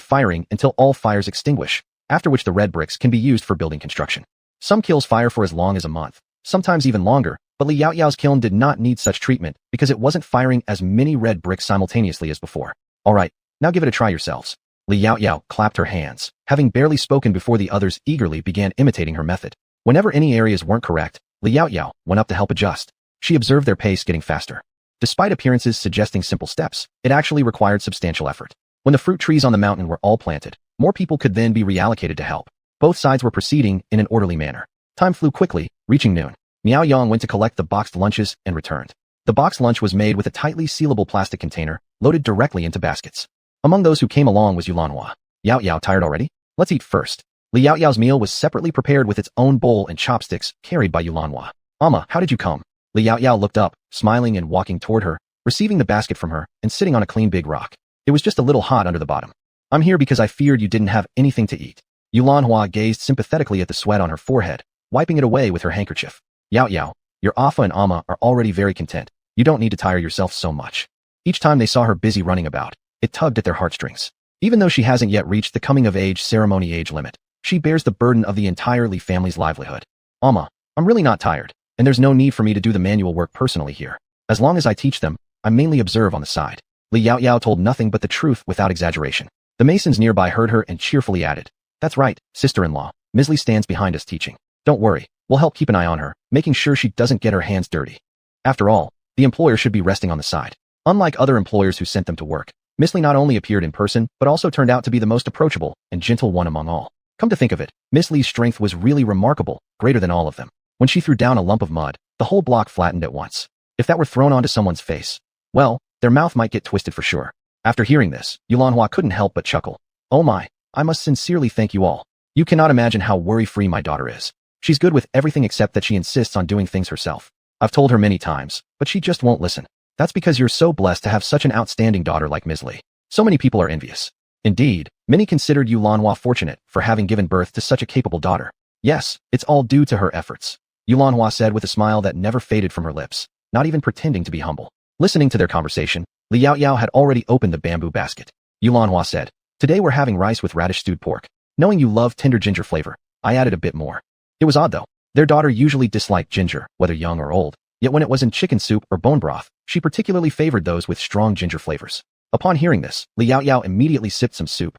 firing until all fires extinguish, after which the red bricks can be used for building construction. Some kilns fire for as long as a month, sometimes even longer, but Li Yaoyao's kiln did not need such treatment because it wasn't firing as many red bricks simultaneously as before. Alright, now give it a try yourselves. Li Yaoyao clapped her hands. Having barely spoken before the others eagerly began imitating her method. Whenever any areas weren't correct, Li Yaoyao went up to help adjust. She observed their pace getting faster. Despite appearances suggesting simple steps, it actually required substantial effort. When the fruit trees on the mountain were all planted, more people could then be reallocated to help. Both sides were proceeding in an orderly manner. Time flew quickly, reaching noon. Miao Yang went to collect the boxed lunches and returned. The boxed lunch was made with a tightly sealable plastic container, loaded directly into baskets. Among those who came along was Yulanhua. Yaoyao tired already? Let's eat first. Li Yaoyao's meal was separately prepared with its own bowl and chopsticks carried by Yulanhua. Ama, how did you come? Li Yaoyao looked up, smiling and walking toward her, receiving the basket from her, and sitting on a clean big rock. It was just a little hot under the bottom. I'm here because I feared you didn't have anything to eat. Yulanhua gazed sympathetically at the sweat on her forehead, wiping it away with her handkerchief. Yaoyao, your Afa and Ama are already very content. You don't need to tire yourself so much. Each time they saw her busy running about, it tugged at their heartstrings. Even though she hasn't yet reached the coming-of-age ceremony age limit, she bears the burden of the entire Li family's livelihood. Ama, I'm really not tired, and there's no need for me to do the manual work personally here. As long as I teach them, I mainly observe on the side. Li Yaoyao told nothing but the truth without exaggeration. The masons nearby heard her and cheerfully added, That's right, sister-in-law. Miss Li stands behind us teaching. Don't worry, we'll help keep an eye on her, making sure she doesn't get her hands dirty. After all, the employer should be resting on the side. Unlike other employers who sent them to work, Miss Li not only appeared in person, but also turned out to be the most approachable and gentle one among all. Come to think of it, Miss Li's strength was really remarkable, greater than all of them. When she threw down a lump of mud, the whole block flattened at once. If that were thrown onto someone's face, well, their mouth might get twisted for sure. After hearing this, Yulanhua couldn't help but chuckle. Oh my, I must sincerely thank you all. You cannot imagine how worry-free my daughter is. She's good with everything except that she insists on doing things herself. I've told her many times, but she just won't listen. That's because you're so blessed to have such an outstanding daughter like Ms. Li. So many people are envious. Indeed, many considered Yulanhua fortunate for having given birth to such a capable daughter. Yes, it's all due to her efforts. Yulanhua said with a smile that never faded from her lips, not even pretending to be humble. Listening to their conversation, Li Yaoyao had already opened the bamboo basket. Yulanhua said, Today we're having rice with radish stewed pork. Knowing you love tender ginger flavor, I added a bit more. It was odd though. Their daughter usually disliked ginger, whether young or old, yet when it was in chicken soup or bone broth, she particularly favored those with strong ginger flavors. Upon hearing this, Li Yaoyao immediately sipped some soup.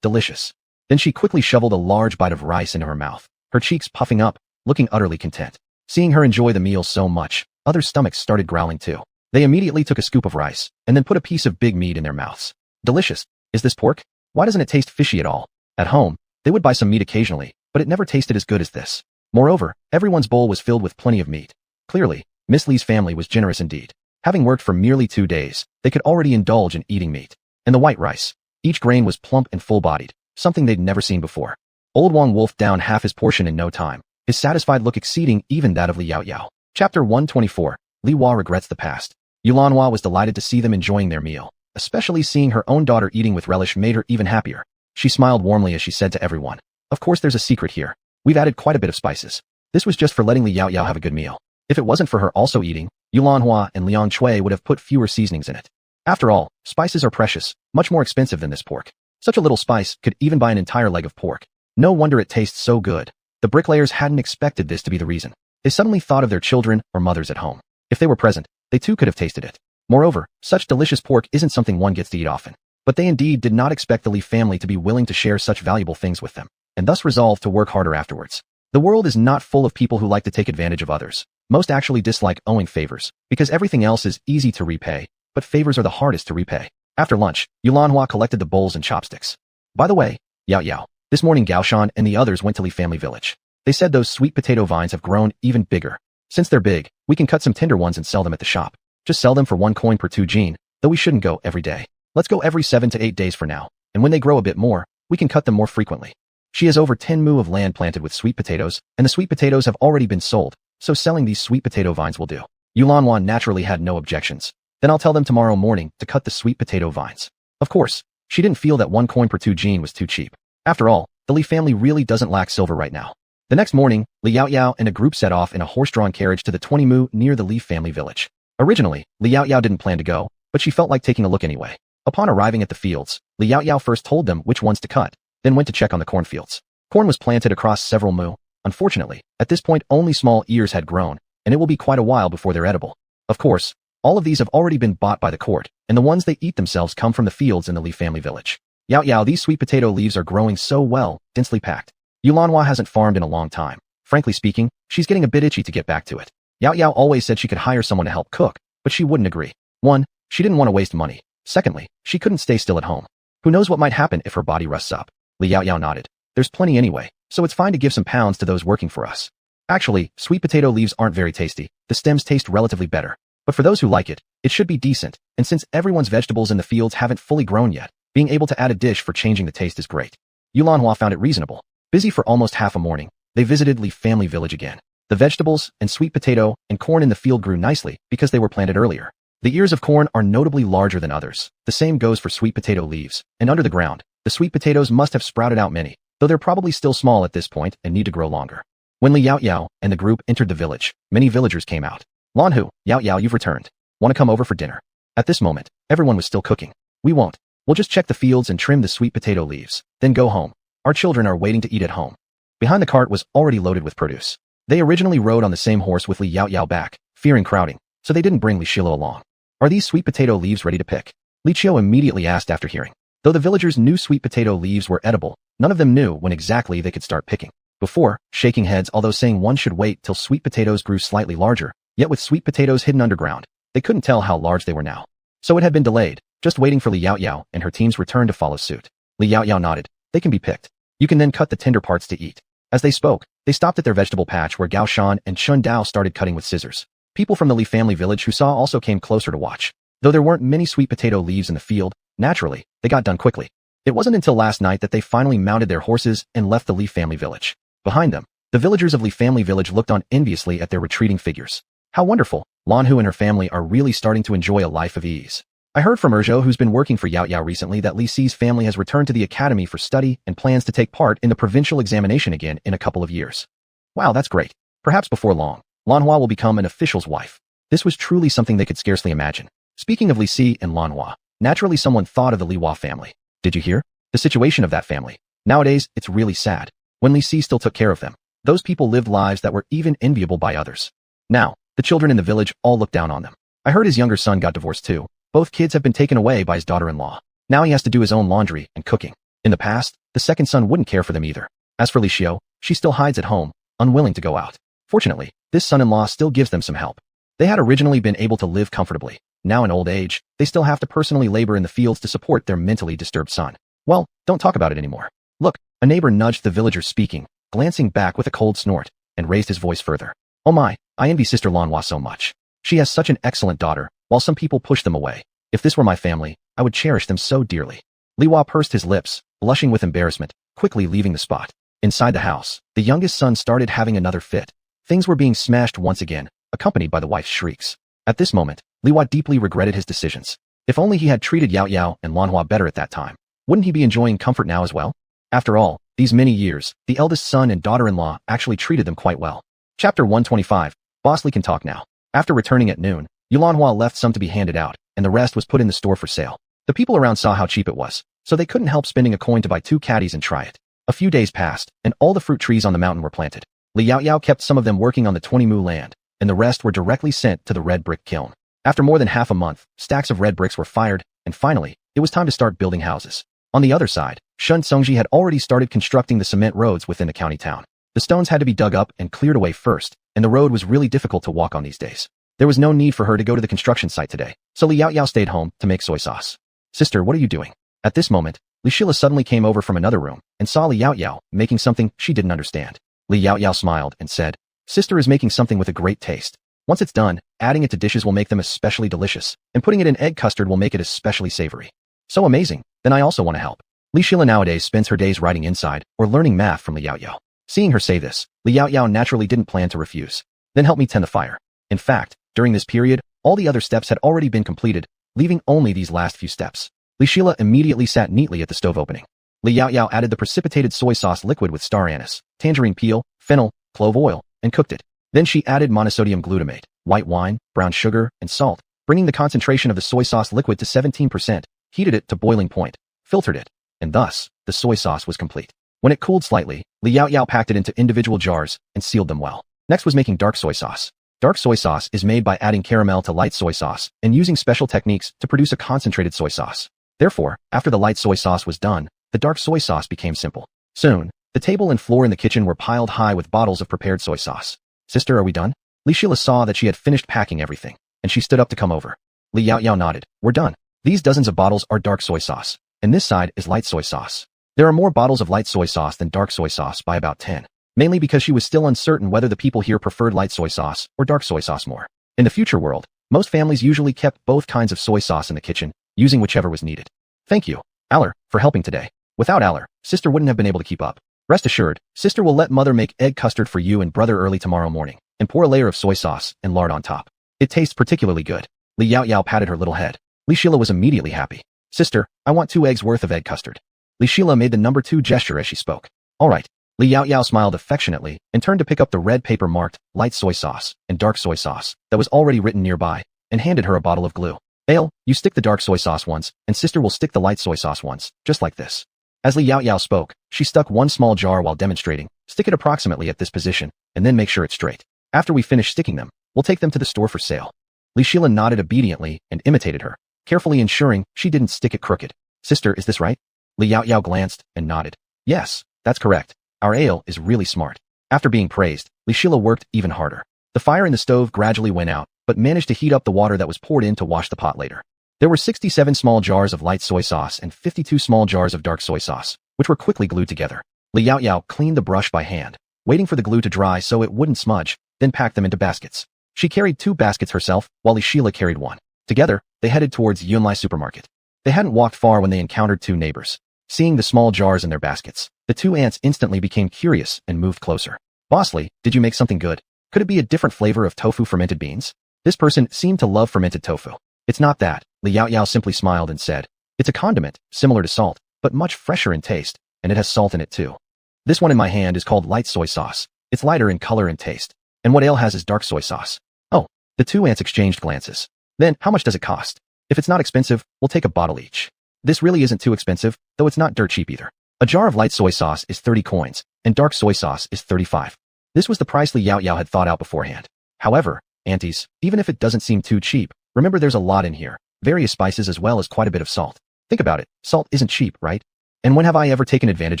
Delicious. Then she quickly shoveled a large bite of rice into her mouth, her cheeks puffing up, looking utterly content. Seeing her enjoy the meal so much, other stomachs started growling too. They immediately took a scoop of rice, and then put a piece of big meat in their mouths. Delicious. Is this pork? Why doesn't it taste fishy at all? At home, they would buy some meat occasionally, but it never tasted as good as this. Moreover, everyone's bowl was filled with plenty of meat. Clearly, Miss Li's family was generous indeed. Having worked for merely 2 days, they could already indulge in eating meat. And the white rice. Each grain was plump and full-bodied, something they'd never seen before. Old Wang wolfed down half his portion in no time, his satisfied look exceeding even that of Li Yaoyao. Chapter 124, Li Hua regrets the past. Yulanhua was delighted to see them enjoying their meal. Especially seeing her own daughter eating with relish made her even happier. She smiled warmly as she said to everyone, Of course there's a secret here. We've added quite a bit of spices. This was just for letting Li Yaoyao have a good meal. If it wasn't for her also eating, Yulanhua and Liang Chui would have put fewer seasonings in it. After all, spices are precious, much more expensive than this pork. Such a little spice could even buy an entire leg of pork. No wonder it tastes so good. The bricklayers hadn't expected this to be the reason. They suddenly thought of their children or mothers at home. If they were present, they too could have tasted it. Moreover, such delicious pork isn't something one gets to eat often. But they indeed did not expect the Lee family to be willing to share such valuable things with them, and thus resolved to work harder afterwards. The world is not full of people who like to take advantage of others. Most actually dislike owing favors, because everything else is easy to repay, but favors are the hardest to repay. After lunch, Yulanhua collected the bowls and chopsticks. By the way, Yao Yao, this morning Gaoshan and the others went to Lee family village. They said those sweet potato vines have grown even bigger. Since they're big, we can cut some tender ones and sell them at the shop. Just sell them for 1 coin per 2 jin, though we shouldn't go every day. Let's go every 7 to 8 days for now, and when they grow a bit more, we can cut them more frequently. She has over 10 mu of land planted with sweet potatoes, and the sweet potatoes have already been sold, so selling these sweet potato vines will do. Yulanwan naturally had no objections. Then I'll tell them tomorrow morning to cut the sweet potato vines. Of course, she didn't feel that 1 coin per 2 jin was too cheap. After all, the Li family really doesn't lack silver right now. The next morning, Li Yaoyao and a group set off in a horse-drawn carriage to the 20 mu near the Li family village. Originally, Li Yaoyao didn't plan to go, but she felt like taking a look anyway. Upon arriving at the fields, Li Yaoyao first told them which ones to cut, then went to check on the cornfields. Corn was planted across several mu. Unfortunately, at this point only small ears had grown, and it will be quite a while before they're edible. Of course, all of these have already been bought by the court, and the ones they eat themselves come from the fields in the Li family village. Yao Yao, these sweet potato leaves are growing so well, densely packed. Yulanhua hasn't farmed in a long time. Frankly speaking, she's getting a bit itchy to get back to it. Yao Yao always said she could hire someone to help cook, but she wouldn't agree. 1. She didn't want to waste money. Secondly, she couldn't stay still at home. Who knows what might happen if her body rusts up? Li Yao Yao nodded. There's plenty anyway, so it's fine to give some pounds to those working for us. Actually, sweet potato leaves aren't very tasty. The stems taste relatively better. But for those who like it, it should be decent, and since everyone's vegetables in the fields haven't fully grown yet, being able to add a dish for changing the taste is great. Yulanhua found it reasonable. Busy for almost half a morning, they visited Li family village again. The vegetables and sweet potato and corn in the field grew nicely because they were planted earlier. The ears of corn are notably larger than others. The same goes for sweet potato leaves, and under the ground, the sweet potatoes must have sprouted out many, though they're probably still small at this point and need to grow longer. When Li Yaoyao and the group entered the village, many villagers came out. Lanhu, Yaoyao, you've returned. Want to come over for dinner? At this moment, everyone was still cooking. We won't. We'll just check the fields and trim the sweet potato leaves, then go home. Our children are waiting to eat at home. Behind the cart was already loaded with produce. They originally rode on the same horse with Li Yaoyao back, fearing crowding, so they didn't bring Li Shilo along. Are these sweet potato leaves ready to pick? Li Chio immediately asked after hearing. Though the villagers knew sweet potato leaves were edible, none of them knew when exactly they could start picking. Before, shaking heads, although saying one should wait till sweet potatoes grew slightly larger, yet with sweet potatoes hidden underground, they couldn't tell how large they were now. So it had been delayed, just waiting for Li Yaoyao and her team's return to follow suit. Li Yaoyao nodded. They can be picked. You can then cut the tender parts to eat. As they spoke, they stopped at their vegetable patch where Gao Shan and Chun Dao started cutting with scissors. People from the Li family village who saw also came closer to watch. Though there weren't many sweet potato leaves in the field, naturally, they got done quickly. It wasn't until last night that they finally mounted their horses and left the Li family village. Behind them, the villagers of Li family village looked on enviously at their retreating figures. How wonderful! Lanhu and her family are really starting to enjoy a life of ease. I heard from Erzhou, who's been working for Yao Yao recently, that Li Si's family has returned to the academy for study and plans to take part in the provincial examination again in a couple of years. Wow, that's great. Perhaps before long, Lanhua will become an official's wife. This was truly something they could scarcely imagine. Speaking of Li Si and Lanhua, naturally someone thought of the Li Hua family. Did you hear? The situation of that family. Nowadays, it's really sad. When Li Si still took care of them, those people lived lives that were even enviable by others. Now, the children in the village all look down on them. I heard his younger son got divorced too. Both kids have been taken away by his daughter-in-law. Now he has to do his own laundry and cooking. In the past, the second son wouldn't care for them either. As for Li Xiao, she still hides at home, unwilling to go out. Fortunately, this son-in-law still gives them some help. They had originally been able to live comfortably. Now in old age, they still have to personally labor in the fields to support their mentally disturbed son. Well, don't talk about it anymore. Look, a neighbor nudged the villager speaking, glancing back with a cold snort, and raised his voice further. Oh my, I envy Sister Lanhua so much. She has such an excellent daughter, while some people push them away. If this were my family, I would cherish them so dearly. Li Hua pursed his lips, blushing with embarrassment, quickly leaving the spot. Inside the house, the youngest son started having another fit. Things were being smashed once again, accompanied by the wife's shrieks. At this moment, Li Hua deeply regretted his decisions. If only he had treated Yao Yao and Lanhua better at that time. Wouldn't he be enjoying comfort now as well? After all, these many years, the eldest son and daughter-in-law actually treated them quite well. Chapter 125. Boss Li can talk now. After returning at noon, Yulanhua left some to be handed out, and the rest was put in the store for sale. The people around saw how cheap it was, so they couldn't help spending a coin to buy 2 caddies and try it. A few days passed, and all the fruit trees on the mountain were planted. Li Yaoyao kept some of them working on the 20 mu land, and the rest were directly sent to the red brick kiln. After more than half a month, stacks of red bricks were fired, and finally, it was time to start building houses. On the other side, Shun Songji had already started constructing the cement roads within the county town. The stones had to be dug up and cleared away first, and the road was really difficult to walk on these days. There was no need for her to go to the construction site today, so Li Yaoyao stayed home to make soy sauce. "Sister, what are you doing?" At this moment, Li Shila suddenly came over from another room and saw Li Yaoyao making something she didn't understand. Li Yaoyao smiled and said, "Sister is making something with a great taste. Once it's done, adding it to dishes will make them especially delicious, and putting it in egg custard will make it especially savory." "So amazing, then I also want to help." Li Shila nowadays spends her days writing inside or learning math from Li Yaoyao. Seeing her say this, Li Yaoyao naturally didn't plan to refuse. "Then help me tend the fire." In fact, during this period, all the other steps had already been completed, leaving only these last few steps. Li Shila immediately sat neatly at the stove opening. Li Yaoyao added the precipitated soy sauce liquid with star anise, tangerine peel, fennel, clove oil, and cooked it. Then she added monosodium glutamate, white wine, brown sugar, and salt, bringing the concentration of the soy sauce liquid to 17%, heated it to boiling point, filtered it, and thus, the soy sauce was complete. When it cooled slightly, Li Yaoyao packed it into individual jars and sealed them well. Next was making dark soy sauce. Dark soy sauce is made by adding caramel to light soy sauce and using special techniques to produce a concentrated soy sauce. Therefore, after the light soy sauce was done, the dark soy sauce became simple. Soon, the table and floor in the kitchen were piled high with bottles of prepared soy sauce. "Sister, are we done?" Li Shila saw that she had finished packing everything, and she stood up to come over. Li Yaoyao nodded. "We're done. These dozens of bottles are dark soy sauce, and this side is light soy sauce." There are more bottles of light soy sauce than dark soy sauce by about 10, mainly because she was still uncertain whether the people here preferred light soy sauce or dark soy sauce more. In the future world, most families usually kept both kinds of soy sauce in the kitchen, using whichever was needed. "Thank you, Aller, for helping today. Without Aller, Sister wouldn't have been able to keep up. Rest assured, Sister will let Mother make egg custard for you and brother early tomorrow morning, and pour a layer of soy sauce and lard on top. It tastes particularly good." Li Yaoyao patted her little head. Li Shila was immediately happy. "Sister, I want 2 eggs worth of egg custard." Li Shila made the number 2 gesture as she spoke. "All right." Li Yaoyao smiled affectionately and turned to pick up the red paper marked light soy sauce and dark soy sauce that was already written nearby and handed her a bottle of glue. "Ale, you stick the dark soy sauce once, and Sister will stick the light soy sauce once, just like this." As Li Yaoyao spoke, she stuck one small jar while demonstrating. "Stick it approximately at this position, and then make sure it's straight. After we finish sticking them, we'll take them to the store for sale." Li Shila nodded obediently and imitated her, carefully ensuring she didn't stick it crooked. "Sister, is this right?" Li Yaoyao glanced and nodded. "Yes, that's correct. Our ale is really smart." After being praised, Li Shila worked even harder. The fire in the stove gradually went out, but managed to heat up the water that was poured in to wash the pot later. There were 67 small jars of light soy sauce and 52 small jars of dark soy sauce, which were quickly glued together. Li Yaoyao cleaned the brush by hand, waiting for the glue to dry so it wouldn't smudge, then packed them into baskets. She carried 2 baskets herself, while Li Shila carried 1. Together, they headed towards Yunlai supermarket. They hadn't walked far when they encountered 2 neighbors. Seeing the small jars in their baskets, the 2 ants instantly became curious and moved closer. "Bossly, did you make something good? Could it be a different flavor of tofu fermented beans?" This person seemed to love fermented tofu. "It's not that." Li Yaoyao simply smiled and said, "It's a condiment, similar to salt, but much fresher in taste, and it has salt in it too. This one in my hand is called light soy sauce. It's lighter in color and taste. And what ale has is dark soy sauce." "Oh." The 2 ants exchanged glances. "Then, how much does it cost? If it's not expensive, we'll take a bottle each." This really isn't too expensive, though it's not dirt cheap either. A jar of light soy sauce is 30 coins, and dark soy sauce is 35. This was the price Li Yaoyao had thought out beforehand. However, aunties, even if it doesn't seem too cheap, remember there's a lot in here, various spices as well as quite a bit of salt. Think about it, salt isn't cheap, right? And when have I ever taken advantage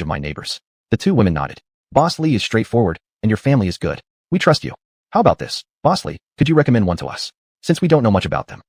of my neighbors? The 2 women nodded. "Boss Li is straightforward, and your family is good. We trust you. How about this, Boss Li, could you recommend one to us? Since we don't know much about them."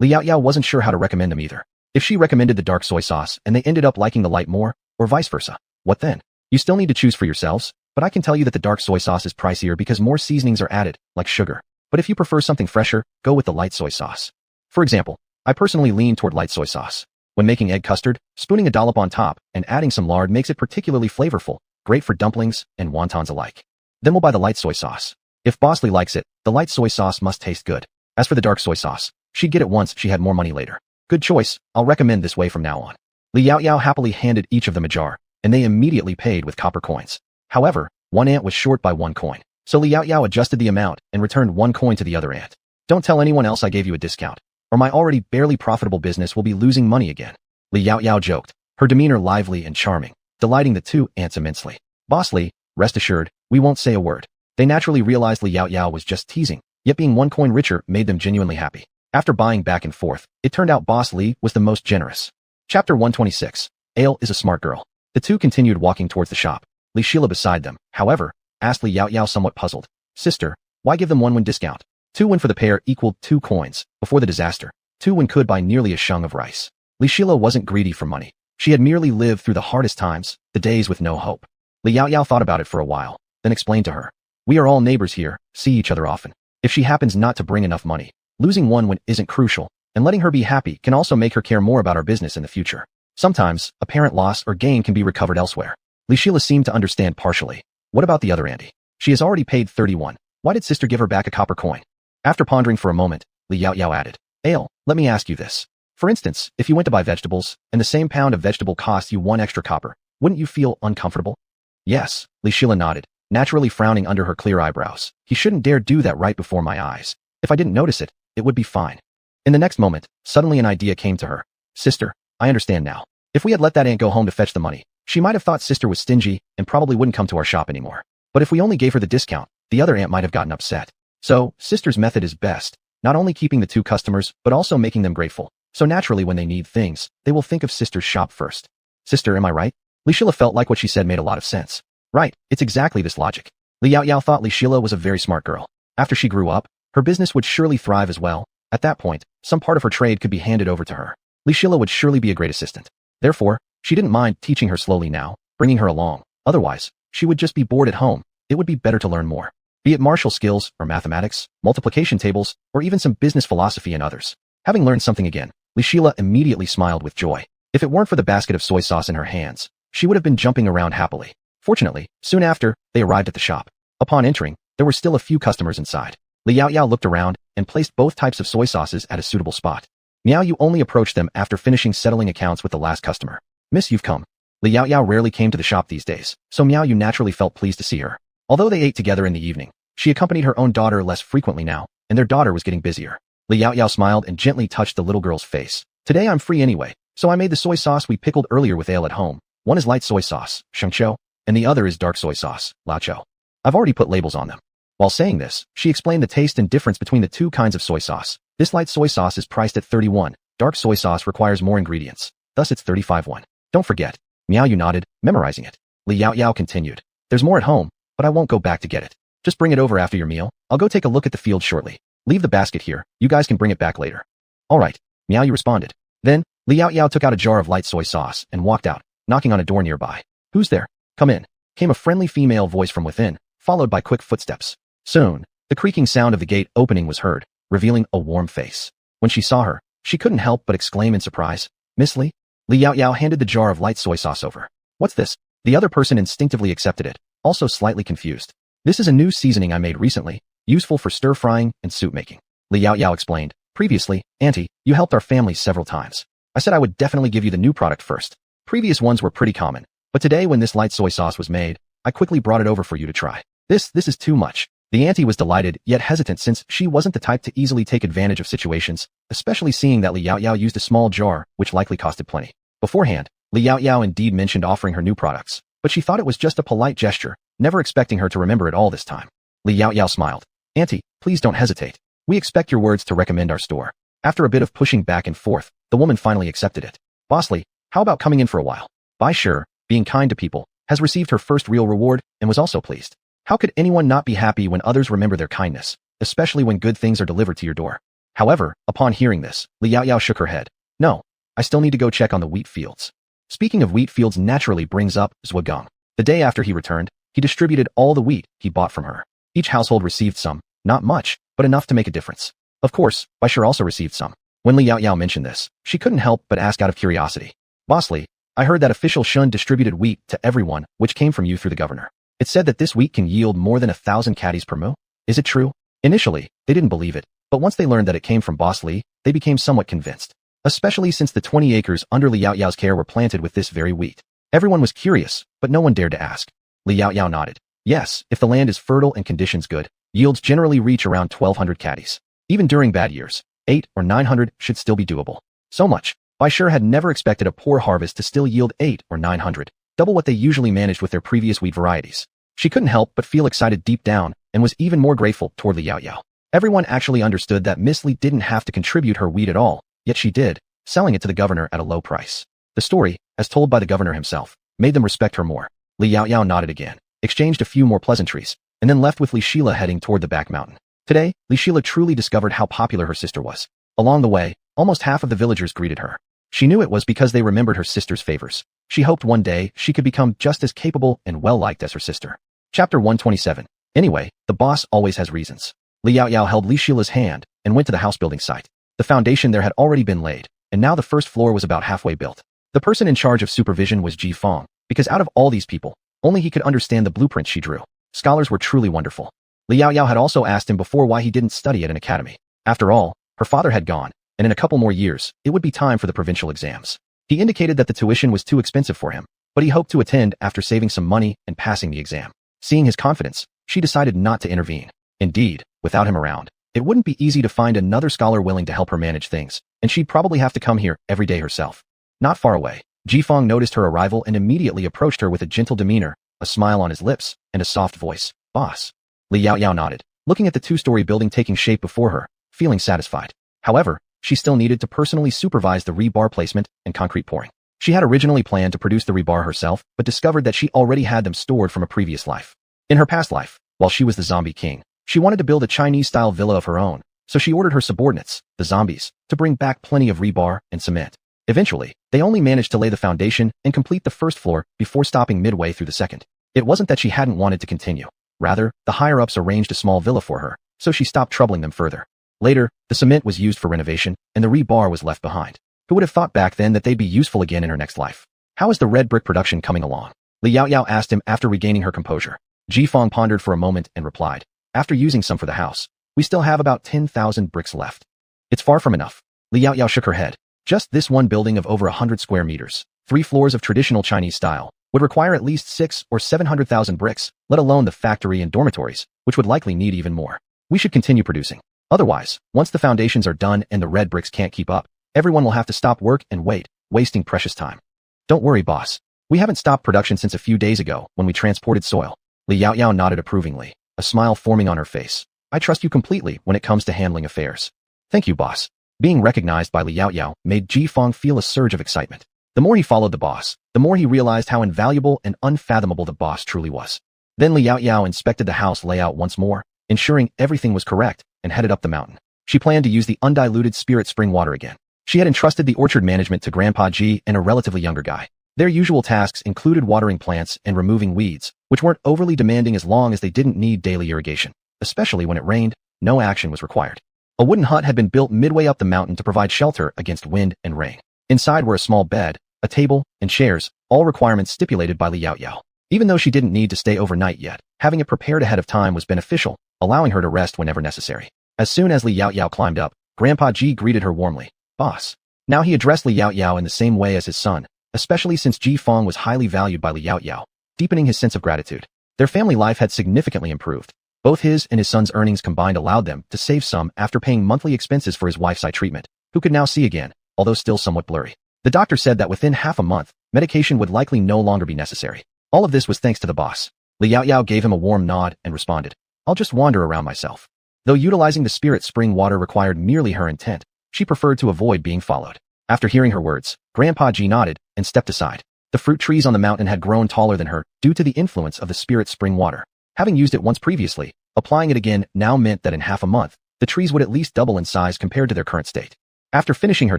Li Yaoyao wasn't sure how to recommend them either. If she recommended the dark soy sauce and they ended up liking the light more, or vice versa, what then? You still need to choose for yourselves, but I can tell you that the dark soy sauce is pricier because more seasonings are added, like sugar. But if you prefer something fresher, go with the light soy sauce. For example, I personally lean toward light soy sauce. When making egg custard, spooning a dollop on top and adding some lard makes it particularly flavorful, great for dumplings and wontons alike. Then we'll buy the light soy sauce. If Bosley likes it, the light soy sauce must taste good. As for the dark soy sauce, she'd get it once she had more money later. Good choice, I'll recommend this way from now on. Li Yaoyao happily handed each of them a jar, and they immediately paid with copper coins. However, one ant was short by 1 coin, so Li Yaoyao adjusted the amount and returned 1 coin to the other ant. "Don't tell anyone else I gave you a discount, or my already barely profitable business will be losing money again," Li Yaoyao joked, her demeanor lively and charming. delighting the two ants immensely. Boss Li, rest assured, we won't say a word. They naturally realized Li Yaoyao was just teasing, yet being 1 coin richer made them genuinely happy. After buying back and forth, it turned out Boss Li was the most generous. Chapter 126. Ale is a smart girl. The two continued walking towards the shop. Li Sheila beside them, however, asked Li Yaoyao somewhat puzzled. Sister, why give them 1 win discount? 2 win for the pair equaled 2 coins. Before the disaster, 2 win could buy nearly a shung of rice. Li Sheila wasn't greedy for money. She had merely lived through the hardest times, the days with no hope. Li Yaoyao thought about it for a while, then explained to her. We are all neighbors here, see each other often. If she happens not to bring enough money, losing 1 win isn't crucial, and letting her be happy can also make her care more about our business in the future. Sometimes, apparent loss or gain can be recovered elsewhere. Li Sheila seemed to understand partially. What about the other auntie? She has already paid 31. Why did sister give her back a copper coin? After pondering for a moment, Li Yaoyao added. Ale, let me ask you this. For instance, if you went to buy vegetables, and the same pound of vegetable cost you 1 extra copper, wouldn't you feel uncomfortable? Yes, Li Sheila nodded, naturally frowning under her clear eyebrows. He shouldn't dare do that right before my eyes. If I didn't notice it, it would be fine. In the next moment, suddenly an idea came to her. Sister, I understand now. If we had let that aunt go home to fetch the money, she might have thought sister was stingy and probably wouldn't come to our shop anymore. But if we only gave her the discount, the other aunt might have gotten upset. So, sister's method is best, not only keeping the 2 customers, but also making them grateful. So naturally when they need things, they will think of sister's shop first. Sister, am I right? Li Sheila felt like what she said made a lot of sense. Right, it's exactly this logic. Li Yaoyao thought Li Sheila was a very smart girl. After she grew up, her business would surely thrive as well. At that point, some part of her trade could be handed over to her. Li Sheila would surely be a great assistant. Therefore, she didn't mind teaching her slowly now, bringing her along. Otherwise, she would just be bored at home. It would be better to learn more. Be it martial skills, or mathematics, multiplication tables, or even some business philosophy and others. Having learned something again, Li Sheila immediately smiled with joy. If it weren't for the basket of soy sauce in her hands, she would have been jumping around happily. Fortunately, soon after, they arrived at the shop. Upon entering, there were still a few customers inside. Li Yaoyao looked around and placed both types of soy sauces at a suitable spot. Miao Yu only approached them after finishing settling accounts with the last customer. Miss, you've come. Li Yaoyao rarely came to the shop these days, so Miao Yu naturally felt pleased to see her. Although they ate together in the evening, she accompanied her own daughter less frequently now, and their daughter was getting busier. Li Yaoyao smiled and gently touched the little girl's face. Today I'm free anyway, so I made the soy sauce we pickled earlier with ale at home. One is light soy sauce, shengqiu, and the other is dark soy sauce, laqiu. I've already put labels on them. While saying this, she explained the taste and difference between the 2 kinds of soy sauce. This light soy sauce is priced at 31. Dark soy sauce requires more ingredients, thus it's 35 won. Don't forget. Miao Yu nodded, memorizing it. Li Yaoyao continued. There's more at home, but I won't go back to get it. Just bring it over after your meal. I'll go take a look at the field shortly. Leave the basket here. You guys can bring it back later. All right. Miao Yu responded. Then, Li Yaoyao took out a jar of light soy sauce and walked out, knocking on a door nearby. Who's there? Come in. Came a friendly female voice from within, followed by quick footsteps. Soon, the creaking sound of the gate opening was heard, revealing a warm face. When she saw her, she couldn't help but exclaim in surprise. Miss Li? Li Yaoyao handed the jar of light soy sauce over. What's this? The other person instinctively accepted it, also slightly confused. This is a new seasoning I made recently, useful for stir-frying and soup making. Li Yaoyao explained. Previously, Auntie, you helped our family several times. I said I would definitely give you the new product first. Previous ones were pretty common, but today when this light soy sauce was made, I quickly brought it over for you to try. This is too much. The auntie was delighted, yet hesitant since she wasn't the type to easily take advantage of situations, especially seeing that Li Yaoyao used a small jar, which likely costed plenty. Beforehand, Li Yaoyao indeed mentioned offering her new products, but she thought it was just a polite gesture, never expecting her to remember it all this time. Li Yaoyao smiled. Auntie, please don't hesitate. We expect your words to recommend our store. After a bit of pushing back and forth, the woman finally accepted it. Boss Li, how about coming in for a while? Bai Shi, being kind to people, has received her first real reward and was also pleased. How could anyone not be happy when others remember their kindness, especially when good things are delivered to your door? However, upon hearing this, Li Yaoyao shook her head. No, I still need to go check on the wheat fields. Speaking of wheat fields naturally brings up Zhuo Gong. The day after he returned, he distributed all the wheat he bought from her. Each household received some, not much, but enough to make a difference. Of course, Bai Shi also received some. When Li Yaoyao mentioned this, she couldn't help but ask out of curiosity. Boss Li, I heard that official Shun distributed wheat to everyone, which came from you through the governor. It said that this wheat can yield more than 1,000 caddies per mu. Is it true? Initially, they didn't believe it, but once they learned that it came from Boss Li, they became somewhat convinced. Especially since the 20 acres under Li Yaoyao's care were planted with this very wheat. Everyone was curious, but no one dared to ask. Li Yaoyao nodded. Yes, if the land is fertile and conditions good, yields generally reach around 1,200 caddies. Even during bad years, 800 or 900 should still be doable. So much, Bai Shi had never expected a poor harvest to still yield 800 or 900. double what they usually managed with their previous wheat varieties. She couldn't help but feel excited deep down and was even more grateful toward Li Yaoyao. Everyone actually understood that Miss Li didn't have to contribute her wheat at all, yet she did, selling it to the governor at a low price. The story, as told by the governor himself, made them respect her more. Li Yaoyao nodded again, exchanged a few more pleasantries, and then left with Li Sheila heading toward the back mountain. Today, Li Sheila truly discovered how popular her sister was. Along the way, almost half of the villagers greeted her. She knew it was because they remembered her sister's favors. She hoped one day she could become just as capable and well-liked as her sister. Chapter 127. Anyway, the boss always has reasons. Li Yaoyao held Li Sheila's hand and went to the house-building site. The foundation there had already been laid, and now the first floor was about halfway built. The person in charge of supervision was Ji Fong, because out of all these people, only he could understand the blueprints she drew. Scholars were truly wonderful. Li Yaoyao had also asked him before why he didn't study at an academy. After all, her father had gone, and in a couple more years, it would be time for the provincial exams. He indicated that the tuition was too expensive for him, but he hoped to attend after saving some money and passing the exam. Seeing his confidence, she decided not to intervene. Indeed, without him around, it wouldn't be easy to find another scholar willing to help her manage things, and she'd probably have to come here every day herself. Not far away, Ji Fong noticed her arrival and immediately approached her with a gentle demeanor, a smile on his lips, and a soft voice. Boss. Li Yaoyao nodded, looking at the two-story building taking shape before her, feeling satisfied. However, she still needed to personally supervise the rebar placement and concrete pouring. She had originally planned to produce the rebar herself, but discovered that she already had them stored from a previous life. In her past life, while she was the zombie king, she wanted to build a Chinese-style villa of her own, so she ordered her subordinates, the zombies, to bring back plenty of rebar and cement. Eventually, they only managed to lay the foundation and complete the first floor before stopping midway through the second. It wasn't that she hadn't wanted to continue. Rather, the higher-ups arranged a small villa for her, so she stopped troubling them further. Later, the cement was used for renovation, and the rebar was left behind. Who would have thought back then that they'd be useful again in her next life? How is the red brick production coming along? Li Yaoyao asked him after regaining her composure. Ji Fong pondered for a moment and replied, after using some for the house, we still have about 10,000 bricks left. It's far from enough. Li Yaoyao shook her head. Just this one building of over 100 square meters, 3 floors of traditional Chinese style, would require at least 600,000 or 700,000 bricks, let alone the factory and dormitories, which would likely need even more. We should continue producing. Otherwise, once the foundations are done and the red bricks can't keep up, everyone will have to stop work and wait, wasting precious time. Don't worry, boss. We haven't stopped production since a few days ago when we transported soil. Li Yaoyao nodded approvingly, a smile forming on her face. I trust you completely when it comes to handling affairs. Thank you, boss. Being recognized by Li Yaoyao made Ji Fong feel a surge of excitement. The more he followed the boss, the more he realized how invaluable and unfathomable the boss truly was. Then Li Yaoyao inspected the house layout once more, ensuring everything was correct, and headed up the mountain. She planned to use the undiluted spirit spring water again. She had entrusted the orchard management to Grandpa G and a relatively younger guy. Their usual tasks included watering plants and removing weeds, which weren't overly demanding as long as they didn't need daily irrigation. Especially when it rained, no action was required. A wooden hut had been built midway up the mountain to provide shelter against wind and rain. Inside were a small bed, a table, and chairs, all requirements stipulated by Li Yaoyao. Even though she didn't need to stay overnight yet, having it prepared ahead of time was beneficial, allowing her to rest whenever necessary. As soon as Li Yaoyao climbed up, Grandpa G greeted her warmly. Boss. Now he addressed Li Yaoyao in the same way as his son, especially since Ji Fong was highly valued by Li Yaoyao, deepening his sense of gratitude. Their family life had significantly improved. Both his and his son's earnings combined allowed them to save some after paying monthly expenses for his wife's eye treatment, who could now see again, although still somewhat blurry. The doctor said that within half a month, medication would likely no longer be necessary. All of this was thanks to the boss. Li Yaoyao gave him a warm nod and responded, I'll just wander around myself. Though utilizing the spirit spring water required merely her intent, she preferred to avoid being followed. After hearing her words, Grandpa G nodded and stepped aside. The fruit trees on the mountain had grown taller than her due to the influence of the spirit spring water. Having used it once previously, applying it again now meant that in half a month, the trees would at least double in size compared to their current state. After finishing her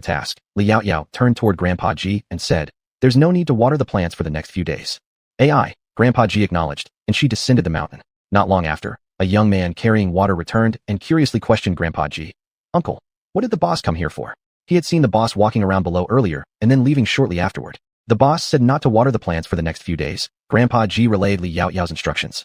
task, Li Yaoyao turned toward Grandpa G and said, There's no need to water the plants for the next few days. AI, Grandpa G acknowledged, and she descended the mountain. Not long after, a young man carrying water returned and curiously questioned Grandpa G. Uncle, what did the boss come here for? He had seen the boss walking around below earlier and then leaving shortly afterward. The boss said not to water the plants for the next few days. Grandpa G relayed Li Yaoyao's instructions.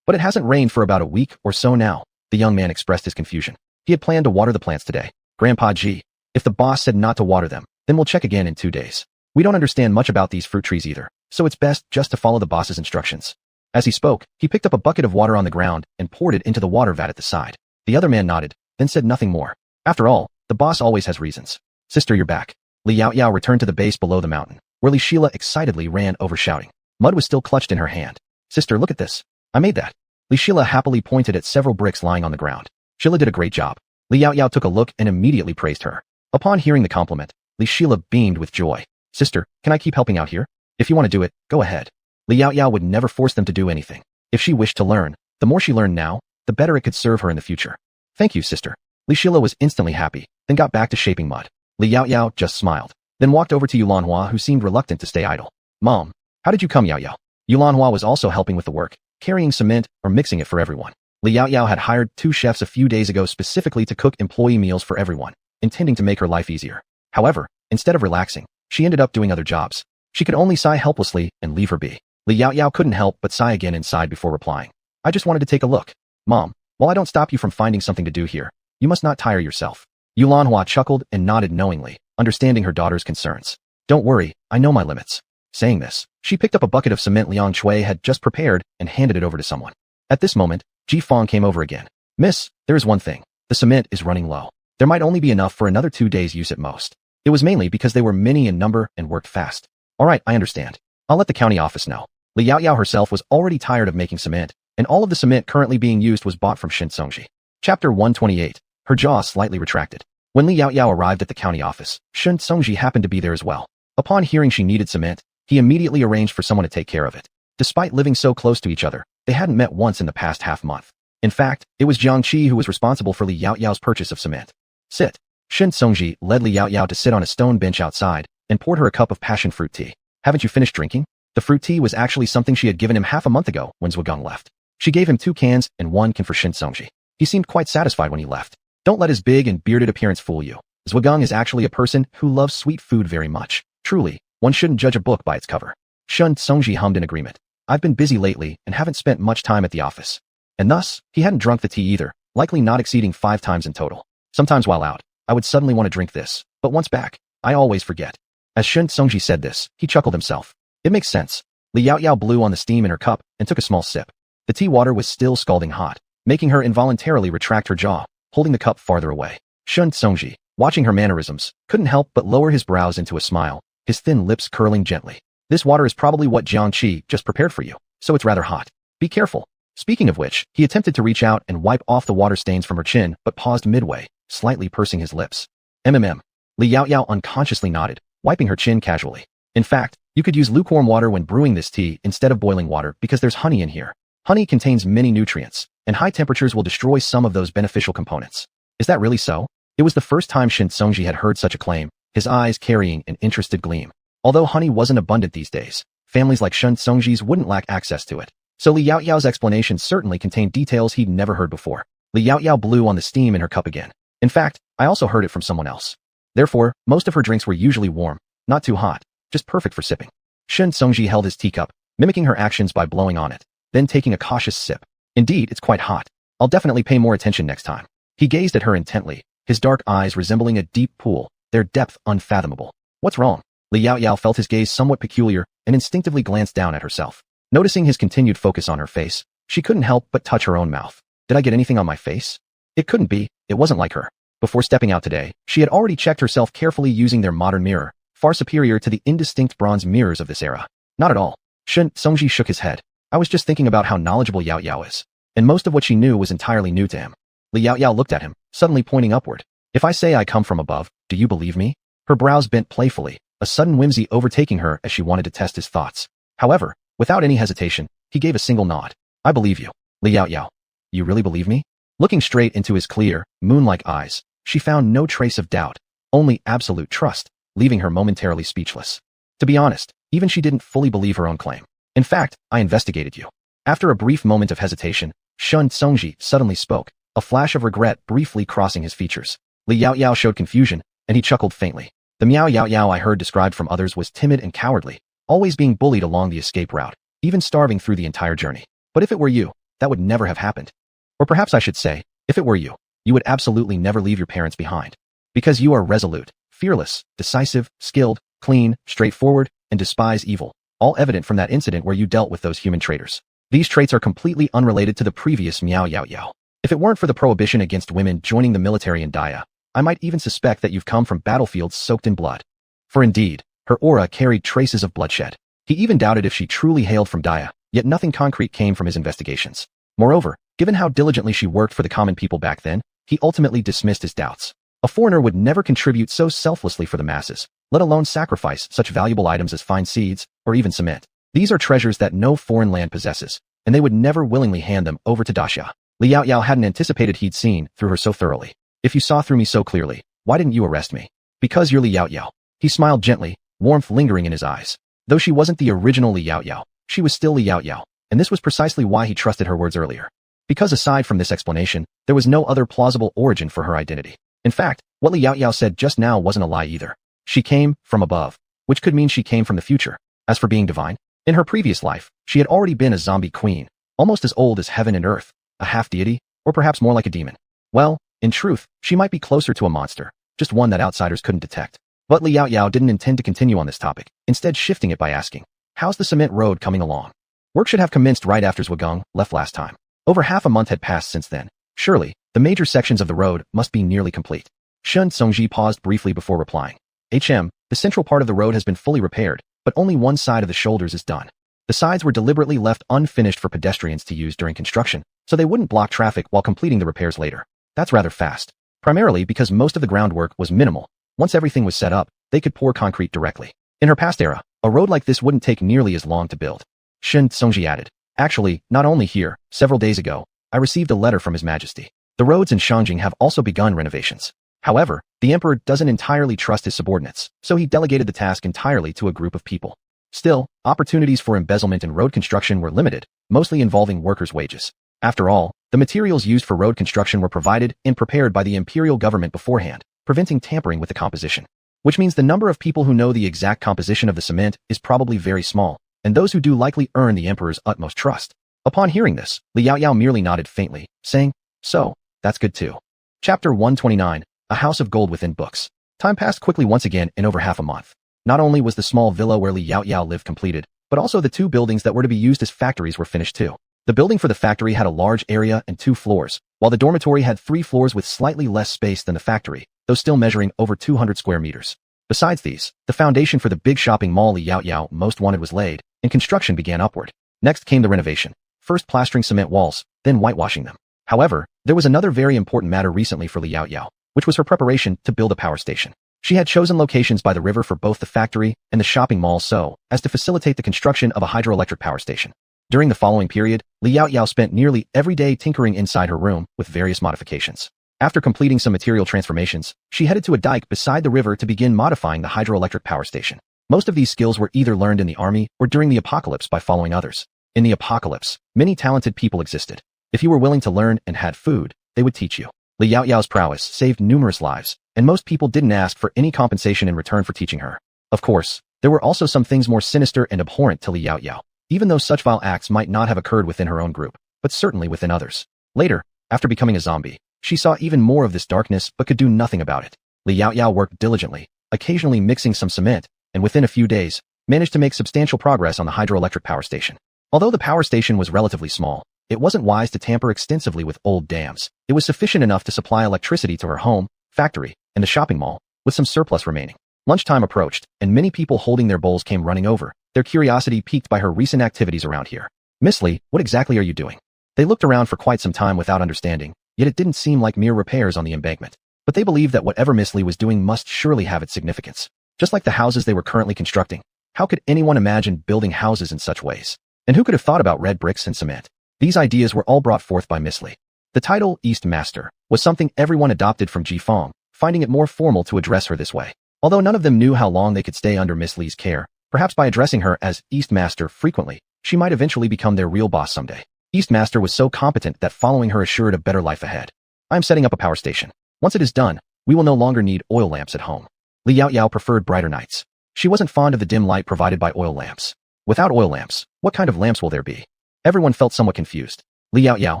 But it hasn't rained for about a week or so now. The young man expressed his confusion. He had planned to water the plants today. Grandpa G, if the boss said not to water them, then we'll check again in 2 days. We don't understand much about these fruit trees either, so it's best just to follow the boss's instructions. As he spoke, he picked up a bucket of water on the ground and poured it into the water vat at the side. The other man nodded, then said nothing more. After all, the boss always has reasons. Sister, you're back. Li Yaoyao returned to the base below the mountain, where Li Sheila excitedly ran over shouting. Mud was still clutched in her hand. Sister, look at this. I made that. Li Shila happily pointed at several bricks lying on the ground. Shila did a great job. Li Yao took a look and immediately praised her. Upon hearing the compliment, Li Shila beamed with joy. Sister, can I keep helping out here? If you want to do it, go ahead. Li Yao would never force them to do anything. If she wished to learn, the more she learned now, the better it could serve her in the future. Thank you, sister. Li Shila was instantly happy, then got back to shaping mud. Li Yao just smiled, then walked over to Yulanhua, who seemed reluctant to stay idle. Mom, how did you come, Yao? Yulanhua was also helping with the work, carrying cement or mixing it for everyone. Li Yao had hired 2 chefs a few days ago specifically to cook employee meals for everyone, intending to make her life easier. However, instead of relaxing, she ended up doing other jobs. She could only sigh helplessly and leave her be. Li Yao couldn't help but sigh again inside before replying. I just wanted to take a look. Mom, while I don't stop you from finding something to do here, you must not tire yourself. Yulanhua chuckled and nodded knowingly, understanding her daughter's concerns. Don't worry, I know my limits. Saying this, she picked up a bucket of cement Liang Chui had just prepared and handed it over to someone. At this moment, Ji Fong came over again. Miss, there is one thing. The cement is running low. There might only be enough for another 2 days' use at most. It was mainly because they were many in number and worked fast. All right, I understand. I'll let the county office know. Li Yao herself was already tired of making cement, and all of the cement currently being used was bought from Shin Songji. Chapter 128. Her jaw slightly retracted. When Li Yao arrived at the county office, Shin Songji happened to be there as well. Upon hearing she needed cement, he immediately arranged for someone to take care of it. Despite living so close to each other, they hadn't met once in the past half-month. In fact, it was Jiang Qi who was responsible for Li Yao's purchase of cement. Sit. Shin Songji led Li Yao to sit on a stone bench outside and poured her a cup of passion fruit tea. Haven't you finished drinking? The fruit tea was actually something she had given him half a month ago when Zhugang left. She gave him 2 cans and 1 can for Shin Songji. He seemed quite satisfied when he left. Don't let his big and bearded appearance fool you. Zhugang is actually a person who loves sweet food very much. Truly, one shouldn't judge a book by its cover. Shin Songji hummed in agreement. I've been busy lately and haven't spent much time at the office. And thus, he hadn't drunk the tea either, likely not exceeding 5 times in total. Sometimes while out, I would suddenly want to drink this, but once back, I always forget. As Shin Songji said this, he chuckled himself. It makes sense. Li Yao blew on the steam in her cup and took a small sip. The tea water was still scalding hot, making her involuntarily retract her jaw, holding the cup farther away. Shin Songji, watching her mannerisms, couldn't help but lower his brows into a smile, his thin lips curling gently. This water is probably what Jiang Qi just prepared for you, so it's rather hot. Be careful. Speaking of which, he attempted to reach out and wipe off the water stains from her chin, but paused midway, slightly pursing his lips. Li Yao unconsciously nodded, wiping her chin casually. In fact, you could use lukewarm water when brewing this tea instead of boiling water because there's honey in here. Honey contains many nutrients, and high temperatures will destroy some of those beneficial components. Is that really so? It was the first time Shin Songji had heard such a claim, his eyes carrying an interested gleam. Although honey wasn't abundant these days, families like Shin Songji's wouldn't lack access to it. So Li Yao's explanation certainly contained details he'd never heard before. Li Yao blew on the steam in her cup again. In fact, I also heard it from someone else. Therefore, most of her drinks were usually warm, not too hot, just perfect for sipping. Shin Songji held his teacup, mimicking her actions by blowing on it, then taking a cautious sip. Indeed, it's quite hot. I'll definitely pay more attention next time. He gazed at her intently, his dark eyes resembling a deep pool, their depth unfathomable. What's wrong? Li Yao felt his gaze somewhat peculiar and instinctively glanced down at herself. Noticing his continued focus on her face, she couldn't help but touch her own mouth. Did I get anything on my face? It couldn't be, it wasn't like her. Before stepping out today, she had already checked herself carefully using their modern mirror, far superior to the indistinct bronze mirrors of this era. Not at all. Shin Songji shook his head. I was just thinking about how knowledgeable Yao is. And most of what she knew was entirely new to him. Li Yao looked at him, suddenly pointing upward. If I say I come from above, do you believe me? Her brows bent playfully, a sudden whimsy overtaking her as she wanted to test his thoughts. However, without any hesitation, he gave a single nod. I believe you. Li Yao. You really believe me? Looking straight into his clear, moon-like eyes, she found no trace of doubt, only absolute trust, leaving her momentarily speechless. To be honest, even she didn't fully believe her own claim. In fact, I investigated you. After a brief moment of hesitation, Shin Songji suddenly spoke, a flash of regret briefly crossing his features. Li Yao showed confusion, and he chuckled faintly. The Miao Yao I heard described from others was timid and cowardly, always being bullied along the escape route, even starving through the entire journey. But if it were you, that would never have happened. Or perhaps I should say, if it were you, you would absolutely never leave your parents behind. Because you are resolute, fearless, decisive, skilled, clean, straightforward, and despise evil, all evident from that incident where you dealt with those human traitors. These traits are completely unrelated to the previous Miao Yao. If it weren't for the prohibition against women joining the military in Daya, I might even suspect that you've come from battlefields soaked in blood. For indeed, her aura carried traces of bloodshed. He even doubted if she truly hailed from Dia, yet nothing concrete came from his investigations. Moreover, given how diligently she worked for the common people back then, he ultimately dismissed his doubts. A foreigner would never contribute so selflessly for the masses, let alone sacrifice such valuable items as fine seeds or even cement. These are treasures that no foreign land possesses, and they would never willingly hand them over to Daxia. Li Yaoyao hadn't anticipated he'd seen through her so thoroughly. If you saw through me so clearly, why didn't you arrest me? Because you're Li Yaoyao. He smiled gently, warmth lingering in his eyes. Though she wasn't the original Li Yaoyao, she was still Li Yaoyao, and this was precisely why he trusted her words earlier. Because aside from this explanation, there was no other plausible origin for her identity. In fact, what Li Yaoyao said just now wasn't a lie either. She came from above, which could mean she came from the future. As for being divine, in her previous life, she had already been a zombie queen, almost as old as heaven and earth, a half-deity, or perhaps more like a demon. Well, in truth, she might be closer to a monster, just one that outsiders couldn't detect. But Li Yaoyao didn't intend to continue on this topic, instead shifting it by asking, how's the cement road coming along? Work should have commenced right after Zhugang left last time. Over half a month had passed since then. Surely, the major sections of the road must be nearly complete. Shun Songji paused briefly before replying. The central part of the road has been fully repaired, but only one side of the shoulders is done. The sides were deliberately left unfinished for pedestrians to use during construction, so they wouldn't block traffic while completing the repairs later. That's rather fast. Primarily because most of the groundwork was minimal. Once everything was set up, they could pour concrete directly. In her past era, a road like this wouldn't take nearly as long to build. Shun Songji added. Actually, not only here, several days ago, I received a letter from His Majesty. The roads in Shangjing have also begun renovations. However, the emperor doesn't entirely trust his subordinates, so he delegated the task entirely to a group of people. Still, opportunities for embezzlement in road construction were limited, mostly involving workers' wages. After all, the materials used for road construction were provided and prepared by the imperial government beforehand, preventing tampering with the composition. Which means the number of people who know the exact composition of the cement is probably very small, and those who do likely earn the emperor's utmost trust. Upon hearing this, Li Yaoyao merely nodded faintly, saying, so, that's good too. Chapter 129, A House of Gold Within Books. Time passed quickly once again in over half a month. Not only was the small villa where Li Yaoyao lived completed, but also the two buildings that were to be used as factories were finished too. The building for the factory had a large area and 2 floors, while the dormitory had 3 floors with slightly less space than the factory, though still measuring over 200 square meters. Besides these, the foundation for the big shopping mall Li Yaoyao most wanted was laid, and construction began upward. Next came the renovation, first plastering cement walls, then whitewashing them. However, there was another very important matter recently for Li Yaoyao, which was her preparation to build a power station. She had chosen locations by the river for both the factory and the shopping mall so as to facilitate the construction of a hydroelectric power station. During the following period, Li Yaoyao spent nearly every day tinkering inside her room with various modifications. After completing some material transformations, she headed to a dike beside the river to begin modifying the hydroelectric power station. Most of these skills were either learned in the army or during the apocalypse by following others. In the apocalypse, many talented people existed. If you were willing to learn and had food, they would teach you. Li Yaoyao's prowess saved numerous lives, and most people didn't ask for any compensation in return for teaching her. Of course, there were also some things more sinister and abhorrent to Li Yaoyao, even though such vile acts might not have occurred within her own group, but certainly within others. Later, after becoming a zombie, she saw even more of this darkness but could do nothing about it. Li Yaoyao worked diligently, occasionally mixing some cement, and within a few days, managed to make substantial progress on the hydroelectric power station. Although the power station was relatively small, it wasn't wise to tamper extensively with old dams. It was sufficient enough to supply electricity to her home, factory, and the shopping mall, with some surplus remaining. Lunchtime approached, and many people holding their bowls came running over, their curiosity piqued by her recent activities around here. Miss Li, what exactly are you doing? They looked around for quite some time without understanding, yet it didn't seem like mere repairs on the embankment. But they believed that whatever Miss Li was doing must surely have its significance. Just like the houses they were currently constructing. How could anyone imagine building houses in such ways? And who could have thought about red bricks and cement? These ideas were all brought forth by Miss Li. The title, East Master, was something everyone adopted from Ji Fong, finding it more formal to address her this way. Although none of them knew how long they could stay under Miss Li's care, perhaps by addressing her as East Master frequently, she might eventually become their real boss someday. East Master was so competent that following her assured a better life ahead. I am setting up a power station. Once it is done, we will no longer need oil lamps at home. Li Yaoyao preferred brighter nights. She wasn't fond of the dim light provided by oil lamps. Without oil lamps, what kind of lamps will there be? Everyone felt somewhat confused. Li Yaoyao,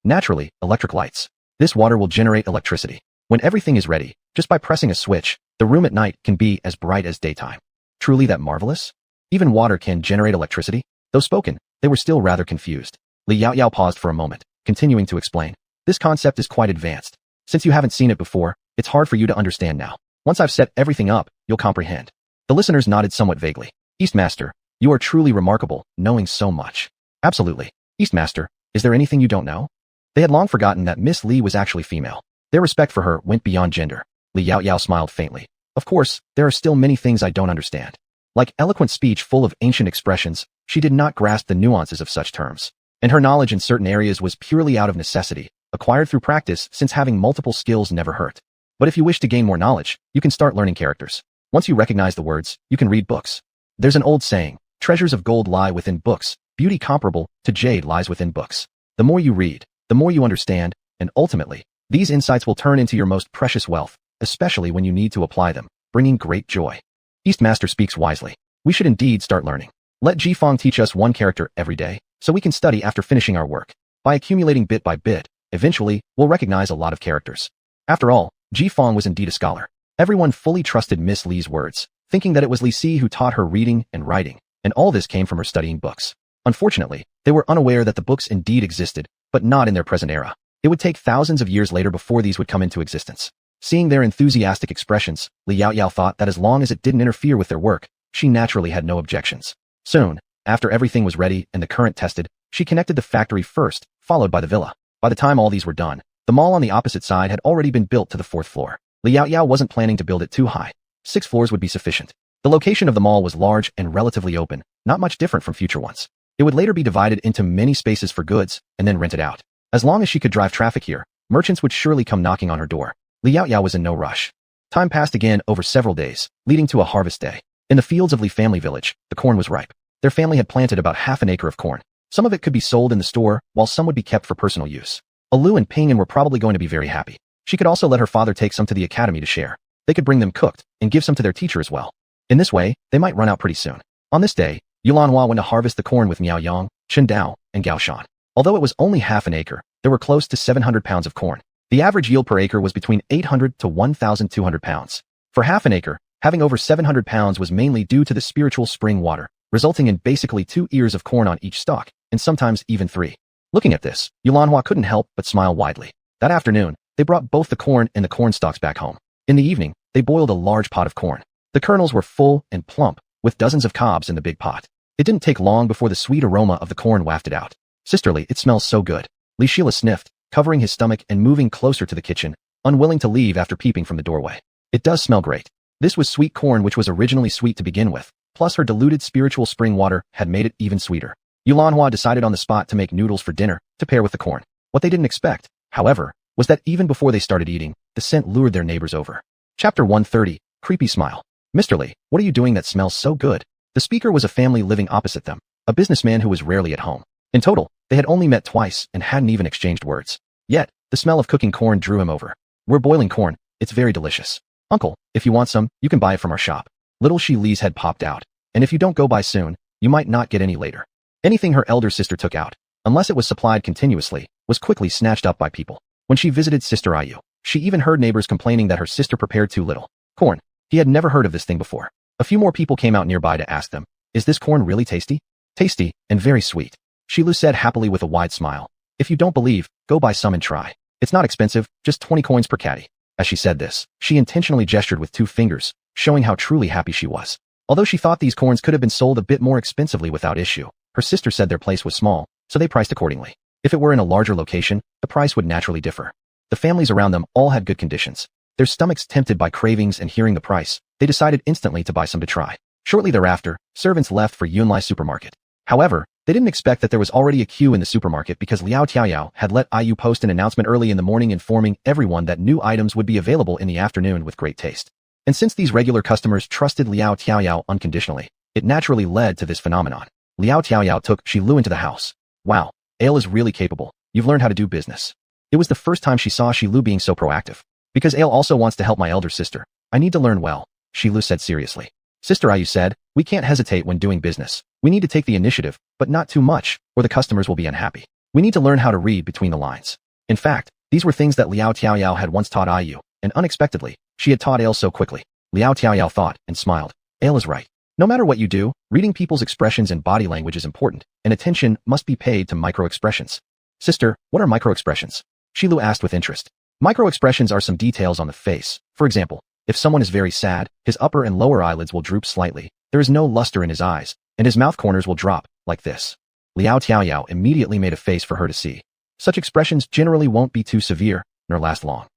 naturally, electric lights. This water will generate electricity. When everything is ready, just by pressing a switch, the room at night can be as bright as daytime. Truly that marvelous? Even water can generate electricity? Though spoken, they were still rather confused. Li Yaoyao paused for a moment, continuing to explain. This concept is quite advanced. Since you haven't seen it before, it's hard for you to understand now. Once I've set everything up, you'll comprehend. The listeners nodded somewhat vaguely. East Master, You are truly remarkable, knowing so much. Absolutely. Eastmaster, is there anything you don't know? They had long forgotten that Miss Li was actually female. Their respect for her went beyond gender. Li Yaoyao smiled faintly. Of course, there are still many things I don't understand. Like eloquent speech full of ancient expressions, she did not grasp the nuances of such terms. And her knowledge in certain areas was purely out of necessity, acquired through practice since having multiple skills never hurt. But if you wish to gain more knowledge, you can start learning characters. Once you recognize the words, you can read books. There's an old saying, treasures of gold lie within books, beauty comparable to jade lies within books. The more you read, the more you understand, and ultimately, these insights will turn into your most precious wealth, especially when you need to apply them, bringing great joy. Eastmaster speaks wisely. We should indeed start learning. Let Jifeng teach us one character every day, so we can study after finishing our work. By accumulating bit by bit, eventually, we'll recognize a lot of characters. After all, Jifeng was indeed a scholar. Everyone fully trusted Miss Li's words, thinking that it was Li Si who taught her reading and writing, and all this came from her studying books. Unfortunately, they were unaware that the books indeed existed, but not in their present era. It would take thousands of years later before these would come into existence. Seeing their enthusiastic expressions, Li Yaoyao thought that as long as it didn't interfere with their work, she naturally had no objections. Soon, after everything was ready and the current tested, she connected the factory first, followed by the villa. By the time all these were done, the mall on the opposite side had already been built to the 4th floor. Li Yaoyao wasn't planning to build it too high. 6 floors would be sufficient. The location of the mall was large and relatively open, not much different from future ones. It would later be divided into many spaces for goods and then rented out. As long as she could drive traffic here, merchants would surely come knocking on her door. Li Yaoyao was in no rush. Time passed again over several days, leading to a harvest day. In the fields of Li family village, the corn was ripe. Their family had planted about half an acre of corn. Some of it could be sold in the store, while some would be kept for personal use. Alu and Ping'an were probably going to be very happy. She could also let her father take some to the academy to share. They could bring them cooked, and give some to their teacher as well. In this way, they might run out pretty soon. On this day, Yulanhua went to harvest the corn with Miao Yang, Chen Dao, and Gao Shan. Although it was only half an acre, there were close to 700 pounds of corn. The average yield per acre was between 800 to 1,200 pounds. For half an acre, having over 700 pounds was mainly due to the spiritual spring water, resulting in basically 2 ears of corn on each stalk, and sometimes even 3. Looking at this, Yulanhua couldn't help but smile widely. That afternoon, they brought both the corn and the corn stalks back home. In the evening, they boiled a large pot of corn. The kernels were full and plump, with dozens of cobs in the big pot. It didn't take long before the sweet aroma of the corn wafted out. Sisterly, it smells so good. Li Shila sniffed, covering his stomach and moving closer to the kitchen, unwilling to leave after peeping from the doorway. It does smell great. This was sweet corn which was originally sweet to begin with, plus her diluted spiritual spring water had made it even sweeter. Yulanhua decided on the spot to make noodles for dinner, to pair with the corn. What they didn't expect, however, was that even before they started eating, the scent lured their neighbors over. Chapter 130, Creepy Smile. Mr. Li, what are you doing that smells so good? The speaker was a family living opposite them, a businessman who was rarely at home. In total, they had only met twice and hadn't even exchanged words. Yet, the smell of cooking corn drew him over. We're boiling corn, it's very delicious. Uncle, if you want some, you can buy it from our shop. Little Shi Li's head popped out. And if you don't go buy soon, you might not get any later. Anything her elder sister took out, unless it was supplied continuously, was quickly snatched up by people. When she visited Sister Ayu, she even heard neighbors complaining that her sister prepared too little corn. He had never heard of this thing before. A few more people came out nearby to ask them, is this corn really tasty? Tasty, and very sweet. Shilu said happily with a wide smile. If you don't believe, go buy some and try. It's not expensive, just 20 coins per caddy. As she said this, she intentionally gestured with 2 fingers, showing how truly happy she was. Although she thought these corns could have been sold a bit more expensively without issue, her sister said their place was small, so they priced accordingly. If it were in a larger location, the price would naturally differ. The families around them all had good conditions. Their stomachs tempted by cravings and hearing the price, they decided instantly to buy some to try. Shortly thereafter, servants left for Yunlai supermarket. However, they didn't expect that there was already a queue in the supermarket because Liao Tiaoyao had let Ayu post an announcement early in the morning informing everyone that new items would be available in the afternoon with great taste. And since these regular customers trusted Liao Tiaoyao unconditionally, it naturally led to this phenomenon. Liao Tiaoyao took Shilu into the house. Wow, Ale is really capable. You've learned how to do business. It was the first time she saw Shilu being so proactive. Because Ale also wants to help my elder sister. I need to learn well, Shilu said seriously. Sister Ayu said, we can't hesitate when doing business. We need to take the initiative, but not too much, or the customers will be unhappy. We need to learn how to read between the lines. In fact, these were things that Liao Tiaoyao had once taught Ayu, and unexpectedly, she had taught Ale so quickly. Liao Tiaoyao thought and smiled. Ale is right. No matter what you do, reading people's expressions and body language is important, and attention must be paid to micro-expressions. Sister, what are micro-expressions? Shilu asked with interest. Micro-expressions are some details on the face. For example, if someone is very sad, his upper and lower eyelids will droop slightly. There is no luster in his eyes, and his mouth corners will drop, like this. Liao Tiaoyao immediately made a face for her to see. Such expressions generally won't be too severe, nor last long.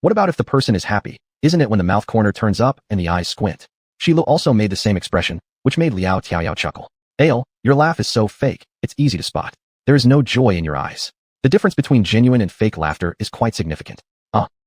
What about if the person is happy? Isn't it when the mouth corner turns up and the eyes squint? Shilu also made the same expression, which made Liao Tiaoyao chuckle. Ale, your laugh is so fake, it's easy to spot. There is no joy in your eyes. The difference between genuine and fake laughter is quite significant.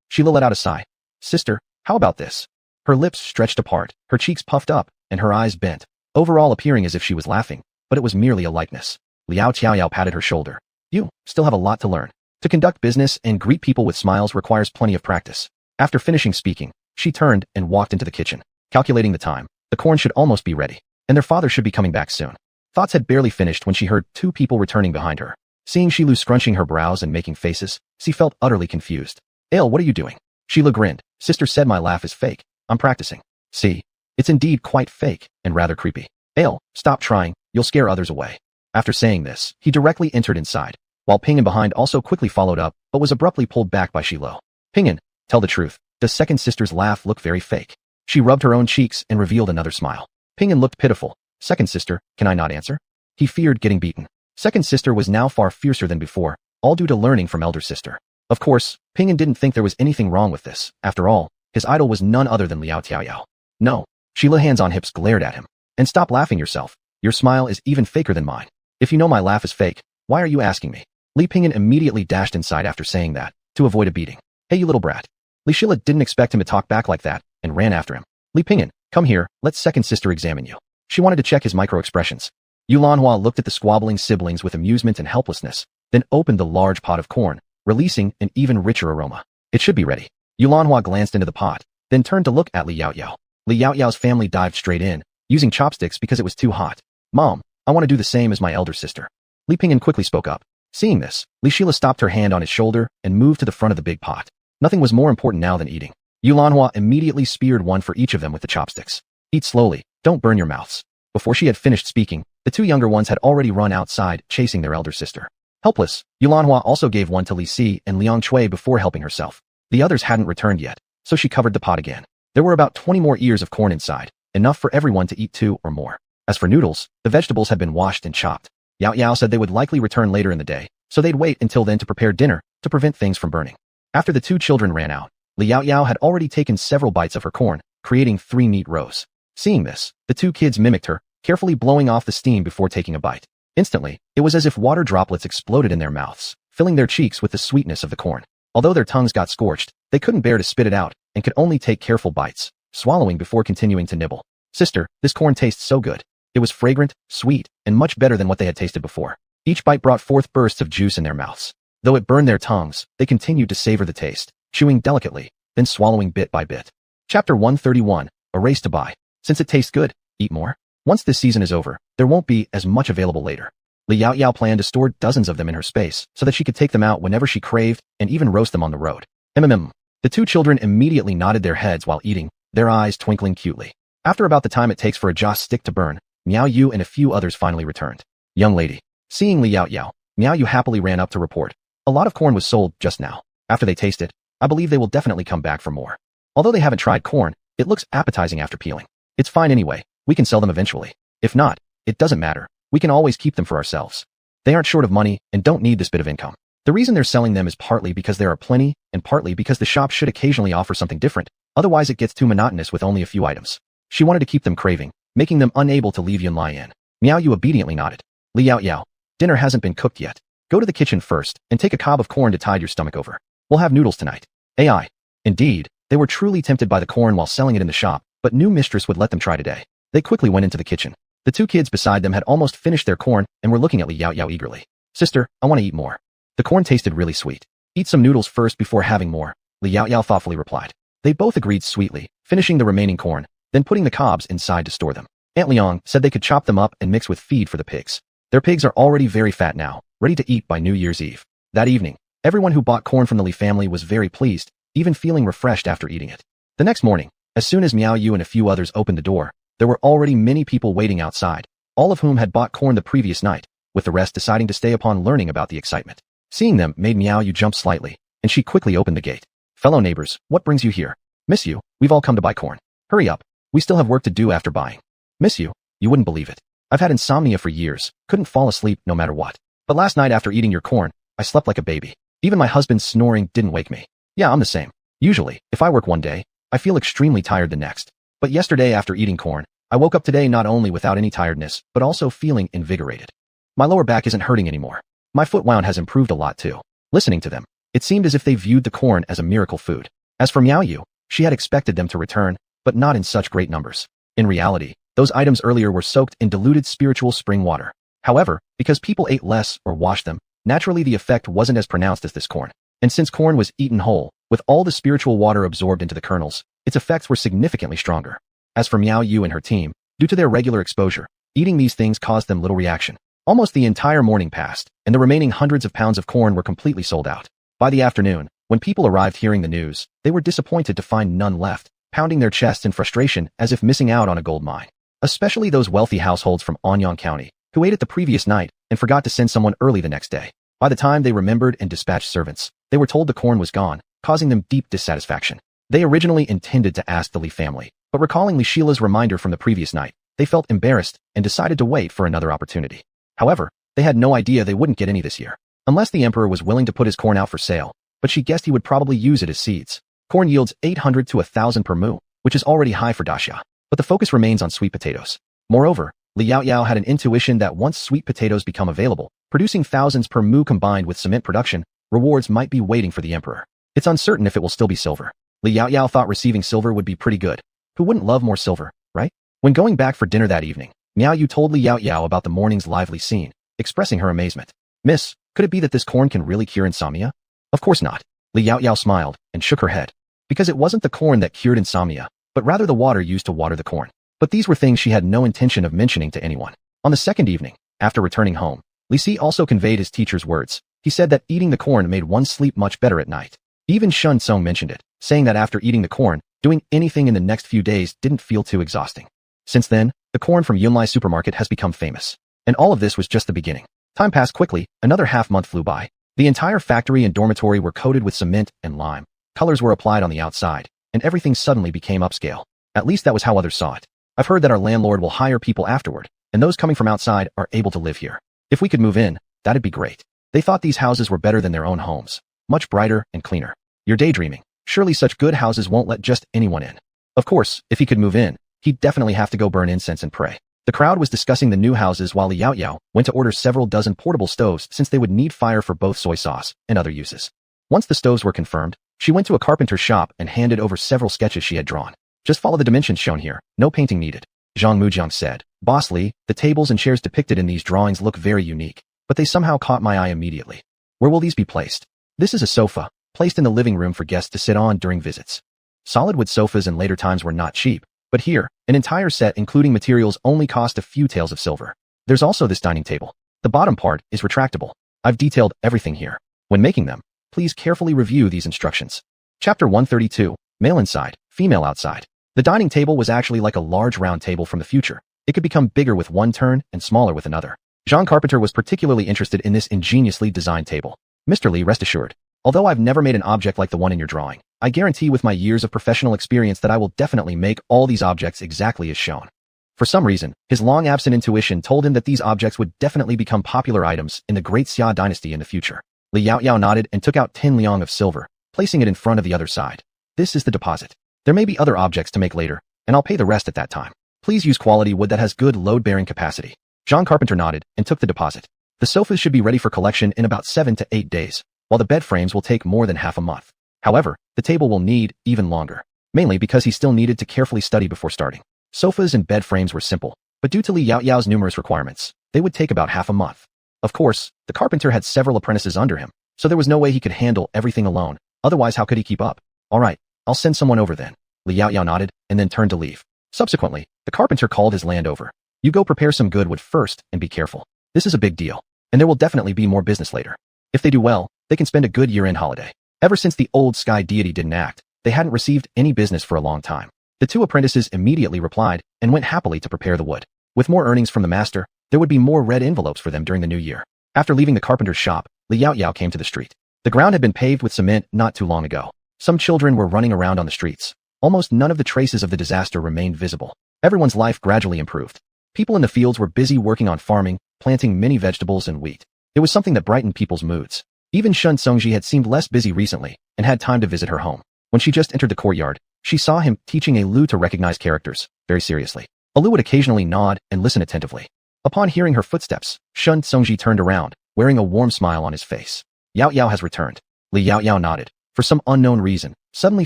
Sheila let out a sigh. Sister, how about this? Her lips stretched apart, her cheeks puffed up, and her eyes bent, overall appearing as if she was laughing, but it was merely a likeness. Liao Tiaoyao patted her shoulder. You still have a lot to learn. To conduct business and greet people with smiles requires plenty of practice. After finishing speaking, she turned and walked into the kitchen. Calculating the time, the corn should almost be ready, and their father should be coming back soon. Thoughts had barely finished when she heard two people returning behind her. Seeing Shilu scrunching her brows and making faces, she felt utterly confused. Ale, what are you doing? Sheila grinned. Sister said my laugh is fake. I'm practicing. See? It's indeed quite fake, and rather creepy. Ale, stop trying, you'll scare others away. After saying this, he directly entered inside, while Pingan behind also quickly followed up, but was abruptly pulled back by Shilu. Pingan, tell the truth, does second sister's laugh look very fake? She rubbed her own cheeks and revealed another smile. Pingan looked pitiful. Second sister, can I not answer? He feared getting beaten. Second sister was now far fiercer than before, all due to learning from elder sister. Of course, Pingan didn't think there was anything wrong with this. After all, his idol was none other than Liao Tiaoyao. No. Sheila, hands on hips, glared at him. And stop laughing yourself. Your smile is even faker than mine. If you know my laugh is fake, why are you asking me? Li Pingan immediately dashed inside after saying that, to avoid a beating. Hey, you little brat. Li Sheila didn't expect him to talk back like that, and ran after him. Li Pingan, come here, let second sister examine you. She wanted to check his micro-expressions. Yulanhua looked at the squabbling siblings with amusement and helplessness, then opened the large pot of corn, releasing an even richer aroma. It should be ready. Yulanhua glanced into the pot, then turned to look at Li Yaoyao. Li Yaoyao's family dived straight in, using chopsticks because it was too hot. Mom, I want to do the same as my elder sister. Li Pingan quickly spoke up. Seeing this, Li Sheila stopped her hand on his shoulder and moved to the front of the big pot. Nothing was more important now than eating. Yulanhua immediately speared one for each of them with the chopsticks. Eat slowly, don't burn your mouths. Before she had finished speaking, the two younger ones had already run outside, chasing their elder sister. Helpless, Yulanhua also gave one to Li Si and Liang Chui before helping herself. The others hadn't returned yet, so she covered the pot again. There were about 20 more ears of corn inside, enough for everyone to eat 2 or more. As for noodles, the vegetables had been washed and chopped. Yao Yao said they would likely return later in the day, so they'd wait until then to prepare dinner, to prevent things from burning. After the two children ran out, Li Yao Yao had already taken several bites of her corn, creating 3 neat rows. Seeing this, the two kids mimicked her, carefully blowing off the steam before taking a bite. Instantly, it was as if water droplets exploded in their mouths, filling their cheeks with the sweetness of the corn. Although their tongues got scorched, they couldn't bear to spit it out, and could only take careful bites, swallowing before continuing to nibble. Sister, this corn tastes so good. It was fragrant, sweet, and much better than what they had tasted before. Each bite brought forth bursts of juice in their mouths. Though it burned their tongues, they continued to savor the taste, chewing delicately, then swallowing bit by bit. Chapter 131, A Race to Buy. Since it tastes good, eat more. Once this season is over, there won't be as much available later. Li Yaoyao planned to store dozens of them in her space so that she could take them out whenever she craved and even roast them on the road. The two children immediately nodded their heads while eating, their eyes twinkling cutely. After about the time it takes for a joss stick to burn, Miao Yu and a few others finally returned. Young lady. Seeing Li Yaoyao, Miao Yu happily ran up to report. A lot of corn was sold just now. After they taste it, I believe they will definitely come back for more. Although they haven't tried corn, it looks appetizing after peeling. It's fine anyway, we can sell them eventually. If not, it doesn't matter, we can always keep them for ourselves. They aren't short of money and don't need this bit of income. The reason they're selling them is partly because there are plenty, and partly because the shop should occasionally offer something different, otherwise it gets too monotonous with only a few items. She wanted to keep them craving, making them unable to leave Yunlai in. Miao Yu obediently nodded. Li Yaoyao, dinner hasn't been cooked yet. Go to the kitchen first, and take a cob of corn to tide your stomach over. We'll have noodles tonight. AI. Indeed, they were truly tempted by the corn while selling it in the shop, but new mistress would let them try today. They quickly went into the kitchen. The two kids beside them had almost finished their corn and were looking at Li Yaoyao eagerly. Sister, I want to eat more. The corn tasted really sweet. Eat some noodles first before having more, Li Yaoyao thoughtfully replied. They both agreed sweetly, finishing the remaining corn, then putting the cobs inside to store them. Aunt Liang said they could chop them up and mix with feed for the pigs. Their pigs are already very fat now, ready to eat by New Year's Eve. That evening, everyone who bought corn from the Li family was very pleased, even feeling refreshed after eating it. The next morning, as soon as Miao Yu and a few others opened the door, there were already many people waiting outside, all of whom had bought corn the previous night, with the rest deciding to stay upon learning about the excitement. Seeing them made Miao Yu jump slightly, and she quickly opened the gate. Fellow neighbors, what brings you here? Miss you, we've all come to buy corn. Hurry up, we still have work to do after buying. Miss you, you wouldn't believe it. I've had insomnia for years, couldn't fall asleep no matter what. But last night after eating your corn, I slept like a baby. Even my husband's snoring didn't wake me. Yeah, I'm the same. Usually, if I work one day, I feel extremely tired the next. But yesterday after eating corn, I woke up today not only without any tiredness, but also feeling invigorated. My lower back isn't hurting anymore. My foot wound has improved a lot too. Listening to them, it seemed as if they viewed the corn as a miracle food. As for Miao Yu, she had expected them to return, but not in such great numbers. In reality, those items earlier were soaked in diluted spiritual spring water. However, because people ate less or washed them, naturally the effect wasn't as pronounced as this corn. And since corn was eaten whole, with all the spiritual water absorbed into the kernels, its effects were significantly stronger. As for Miao Yu and her team, due to their regular exposure, eating these things caused them little reaction. Almost the entire morning passed, and the remaining hundreds of pounds of corn were completely sold out. By the afternoon, when people arrived hearing the news, they were disappointed to find none left, pounding their chests in frustration as if missing out on a gold mine. Especially those wealthy households from Anyang County, who ate it the previous night and forgot to send someone early the next day. By the time they remembered and dispatched servants, they were told the corn was gone, causing them deep dissatisfaction. They originally intended to ask the Lee family, but recalling Li Sheila's reminder from the previous night, they felt embarrassed and decided to wait for another opportunity. However, they had no idea they wouldn't get any this year, unless the emperor was willing to put his corn out for sale, but she guessed he would probably use it as seeds. Corn yields 800 to 1,000 per mu, which is already high for Daxia, but the focus remains on sweet potatoes. Moreover, Li Yaoyao had an intuition that once sweet potatoes become available, producing thousands per mu combined with cement production, rewards might be waiting for the emperor. It's uncertain if it will still be silver. Li Yaoyao thought receiving silver would be pretty good. Who wouldn't love more silver, right? When going back for dinner that evening, Miao Yu told Li Yaoyao about the morning's lively scene, expressing her amazement. Miss, could it be that this corn can really cure insomnia? Of course not. Li Yaoyao smiled and shook her head. Because it wasn't the corn that cured insomnia, but rather the water used to water the corn. But these were things she had no intention of mentioning to anyone. On the second evening, after returning home, Li Si also conveyed his teacher's words. He said that eating the corn made one sleep much better at night. Even Shun Song mentioned it, saying that after eating the corn, doing anything in the next few days didn't feel too exhausting. Since then, the corn from Yunlai supermarket has become famous. And all of this was just the beginning. Time passed quickly, another half-month flew by. The entire factory and dormitory were coated with cement and lime. Colors were applied on the outside, and everything suddenly became upscale. At least that was how others saw it. I've heard that our landlord will hire people afterward, and those coming from outside are able to live here. If we could move in, that'd be great. They thought these houses were better than their own homes. Much brighter and cleaner. You're daydreaming. Surely such good houses won't let just anyone in. Of course, if he could move in, he'd definitely have to go burn incense and pray. The crowd was discussing the new houses while Li Yaoyao went to order several dozen portable stoves since they would need fire for both soy sauce and other uses. Once the stoves were confirmed, she went to a carpenter's shop and handed over several sketches she had drawn. Just follow the dimensions shown here, no painting needed. Zhang Mujiang said. Boss Li, the tables and chairs depicted in these drawings look very unique, but they somehow caught my eye immediately. Where will these be placed? This is a sofa, placed in the living room for guests to sit on during visits. Solid wood sofas in later times were not cheap, but here, an entire set including materials only cost a few taels of silver. There's also this dining table. The bottom part is retractable. I've detailed everything here. When making them, please carefully review these instructions. Chapter 132, Male Inside, Female Outside. The dining table was actually like a large round table from the future. It could become bigger with one turn and smaller with another. Jean Carpenter was particularly interested in this ingeniously designed table. Mr. Lee, rest assured. Although I've never made an object like the one in your drawing, I guarantee with my years of professional experience that I will definitely make all these objects exactly as shown. For some reason, his long-absent intuition told him that these objects would definitely become popular items in the Great Xia dynasty in the future. Li Yaoyao nodded and took out 10 liang of silver, placing it in front of the other side. This is the deposit. There may be other objects to make later, and I'll pay the rest at that time. Please use quality wood that has good load-bearing capacity. Jean Carpenter nodded and took the deposit. The sofas should be ready for collection in about 7 to 8 days, while the bed frames will take more than half a month. However, the table will need even longer, mainly because he still needed to carefully study before starting. Sofas and bed frames were simple, but due to Li Yaoyao's numerous requirements, they would take about half a month. Of course, the carpenter had several apprentices under him, so there was no way he could handle everything alone, otherwise how could he keep up? Alright, I'll send someone over then. Li Yaoyao nodded and then turned to leave. Subsequently, the carpenter called his land over. You go prepare some good wood first and be careful. This is a big deal, and there will definitely be more business later. If they do well, they can spend a good year-end holiday. Ever since the old sky deity didn't act, they hadn't received any business for a long time. The two apprentices immediately replied and went happily to prepare the wood. With more earnings from the master, there would be more red envelopes for them during the new year. After leaving the carpenter's shop, Li Yaoyao came to the street. The ground had been paved with cement not too long ago. Some children were running around on the streets. Almost none of the traces of the disaster remained visible. Everyone's life gradually improved. People in the fields were busy working on farming, planting many vegetables and wheat. It was something that brightened people's moods. Even Shun Songji had seemed less busy recently and had time to visit her home. When she just entered the courtyard, she saw him teaching a Lu to recognize characters, very seriously. Lu would occasionally nod and listen attentively. Upon hearing her footsteps, Shun Songji turned around, wearing a warm smile on his face. Yao Yao has returned. Li Yao Yao nodded, for some unknown reason, suddenly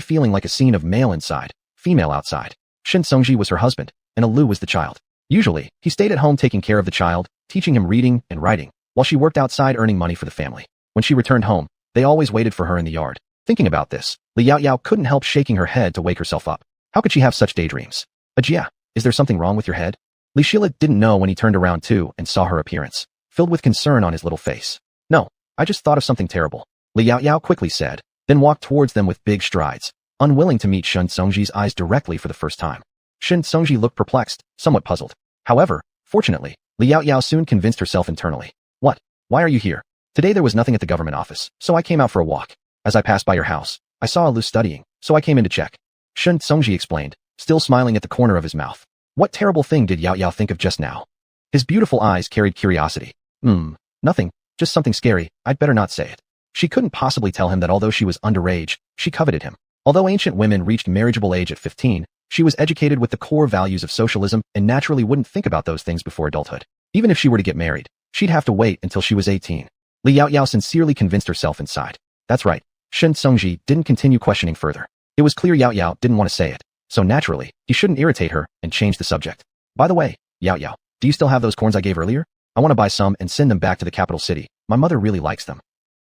feeling like a scene of male inside, female outside. Shun Songji was her husband, and Lu was the child. Usually, he stayed at home taking care of the child, teaching him reading and writing, while she worked outside earning money for the family. When she returned home, they always waited for her in the yard. Thinking about this, Li Yao Yao couldn't help shaking her head to wake herself up. How could she have such daydreams? Ajia, is there something wrong with your head? Li Shila didn't know when he turned around too and saw her appearance, filled with concern on his little face. No, I just thought of something terrible, Li Yao Yao quickly said, then walked towards them with big strides, unwilling to meet Shun Songji's eyes directly for the first time. Shun Songji looked perplexed, somewhat puzzled. However, fortunately, Li Yao Yao soon convinced herself internally. What? Why are you here? Today there was nothing at the government office, so I came out for a walk. As I passed by your house, I saw Lu studying, so I came in to check. Shun Songji explained, still smiling at the corner of his mouth. What terrible thing did Yao Yao think of just now? His beautiful eyes carried curiosity. Nothing, just something scary, I'd better not say it. She couldn't possibly tell him that although she was underage, she coveted him. Although ancient women reached marriageable age at 15, she was educated with the core values of socialism and naturally wouldn't think about those things before adulthood. Even if she were to get married, she'd have to wait until she was 18. Li Yao Yao sincerely convinced herself inside. That's right. Shun Songji didn't continue questioning further. It was clear Yao Yao didn't want to say it, so naturally, he shouldn't irritate her and change the subject. By the way, Yao Yao, do you still have those corns I gave earlier? I want to buy some and send them back to the capital city. My mother really likes them.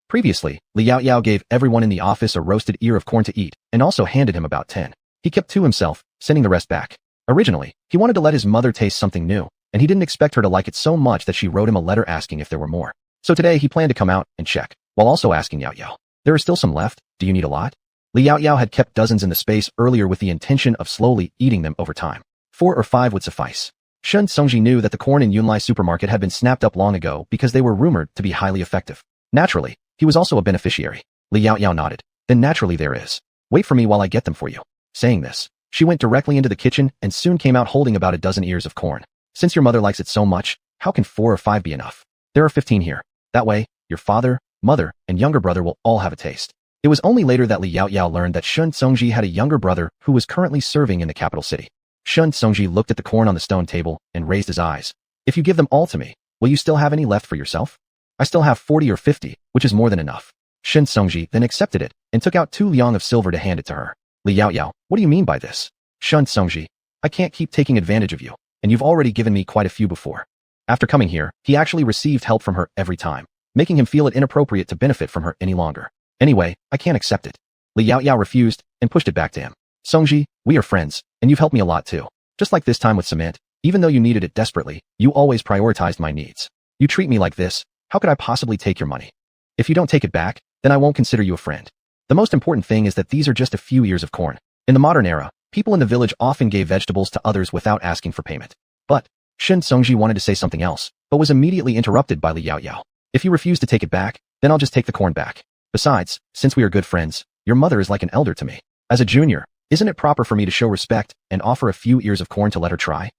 Previously, Li Yao Yao gave everyone in the office a roasted ear of corn to eat and also handed him about 10. He kept 2 himself, sending the rest back. Originally, he wanted to let his mother taste something new, and he didn't expect her to like it so much that she wrote him a letter asking if there were more. So today he planned to come out and check, while also asking Yao Yao, there are still some left, do you need a lot? Li Yao Yao had kept dozens in the space earlier with the intention of slowly eating them over time. 4 or 5 would suffice. Shun Songji knew that the corn in Yunlai supermarket had been snapped up long ago because they were rumored to be highly effective. Naturally, he was also a beneficiary. Li Yao Yao nodded. Then naturally there is. Wait for me while I get them for you. Saying this, she went directly into the kitchen and soon came out holding about a dozen ears of corn. Since your mother likes it so much, how can 4 or 5 be enough? There are 15 here. That way, your father, mother, and younger brother will all have a taste. It was only later that Li Yao Yao learned that Shun Songji had a younger brother who was currently serving in the capital city. Shun Songji looked at the corn on the stone table and raised his eyes. If you give them all to me, will you still have any left for yourself? I still have 40 or 50, which is more than enough. Shun Songji then accepted it and took out 2 liang of silver to hand it to her. Li Yao Yao, what do you mean by this? Shun Songji, I can't keep taking advantage of you, and you've already given me quite a few before. After coming here, he actually received help from her every time, making him feel it inappropriate to benefit from her any longer. Anyway, I can't accept it. Li Yao Yao refused and pushed it back to him. Songji, we are friends, and you've helped me a lot too. Just like this time with cement, even though you needed it desperately, you always prioritized my needs. You treat me like this, how could I possibly take your money? If you don't take it back, then I won't consider you a friend. The most important thing is that these are just a few ears of corn. In the modern era, people in the village often gave vegetables to others without asking for payment. But Shun Songji wanted to say something else, but was immediately interrupted by Li Yao Yao. If you refuse to take it back, then I'll just take the corn back. Besides, since we are good friends, your mother is like an elder to me. As a junior, isn't it proper for me to show respect and offer a few ears of corn to let her try?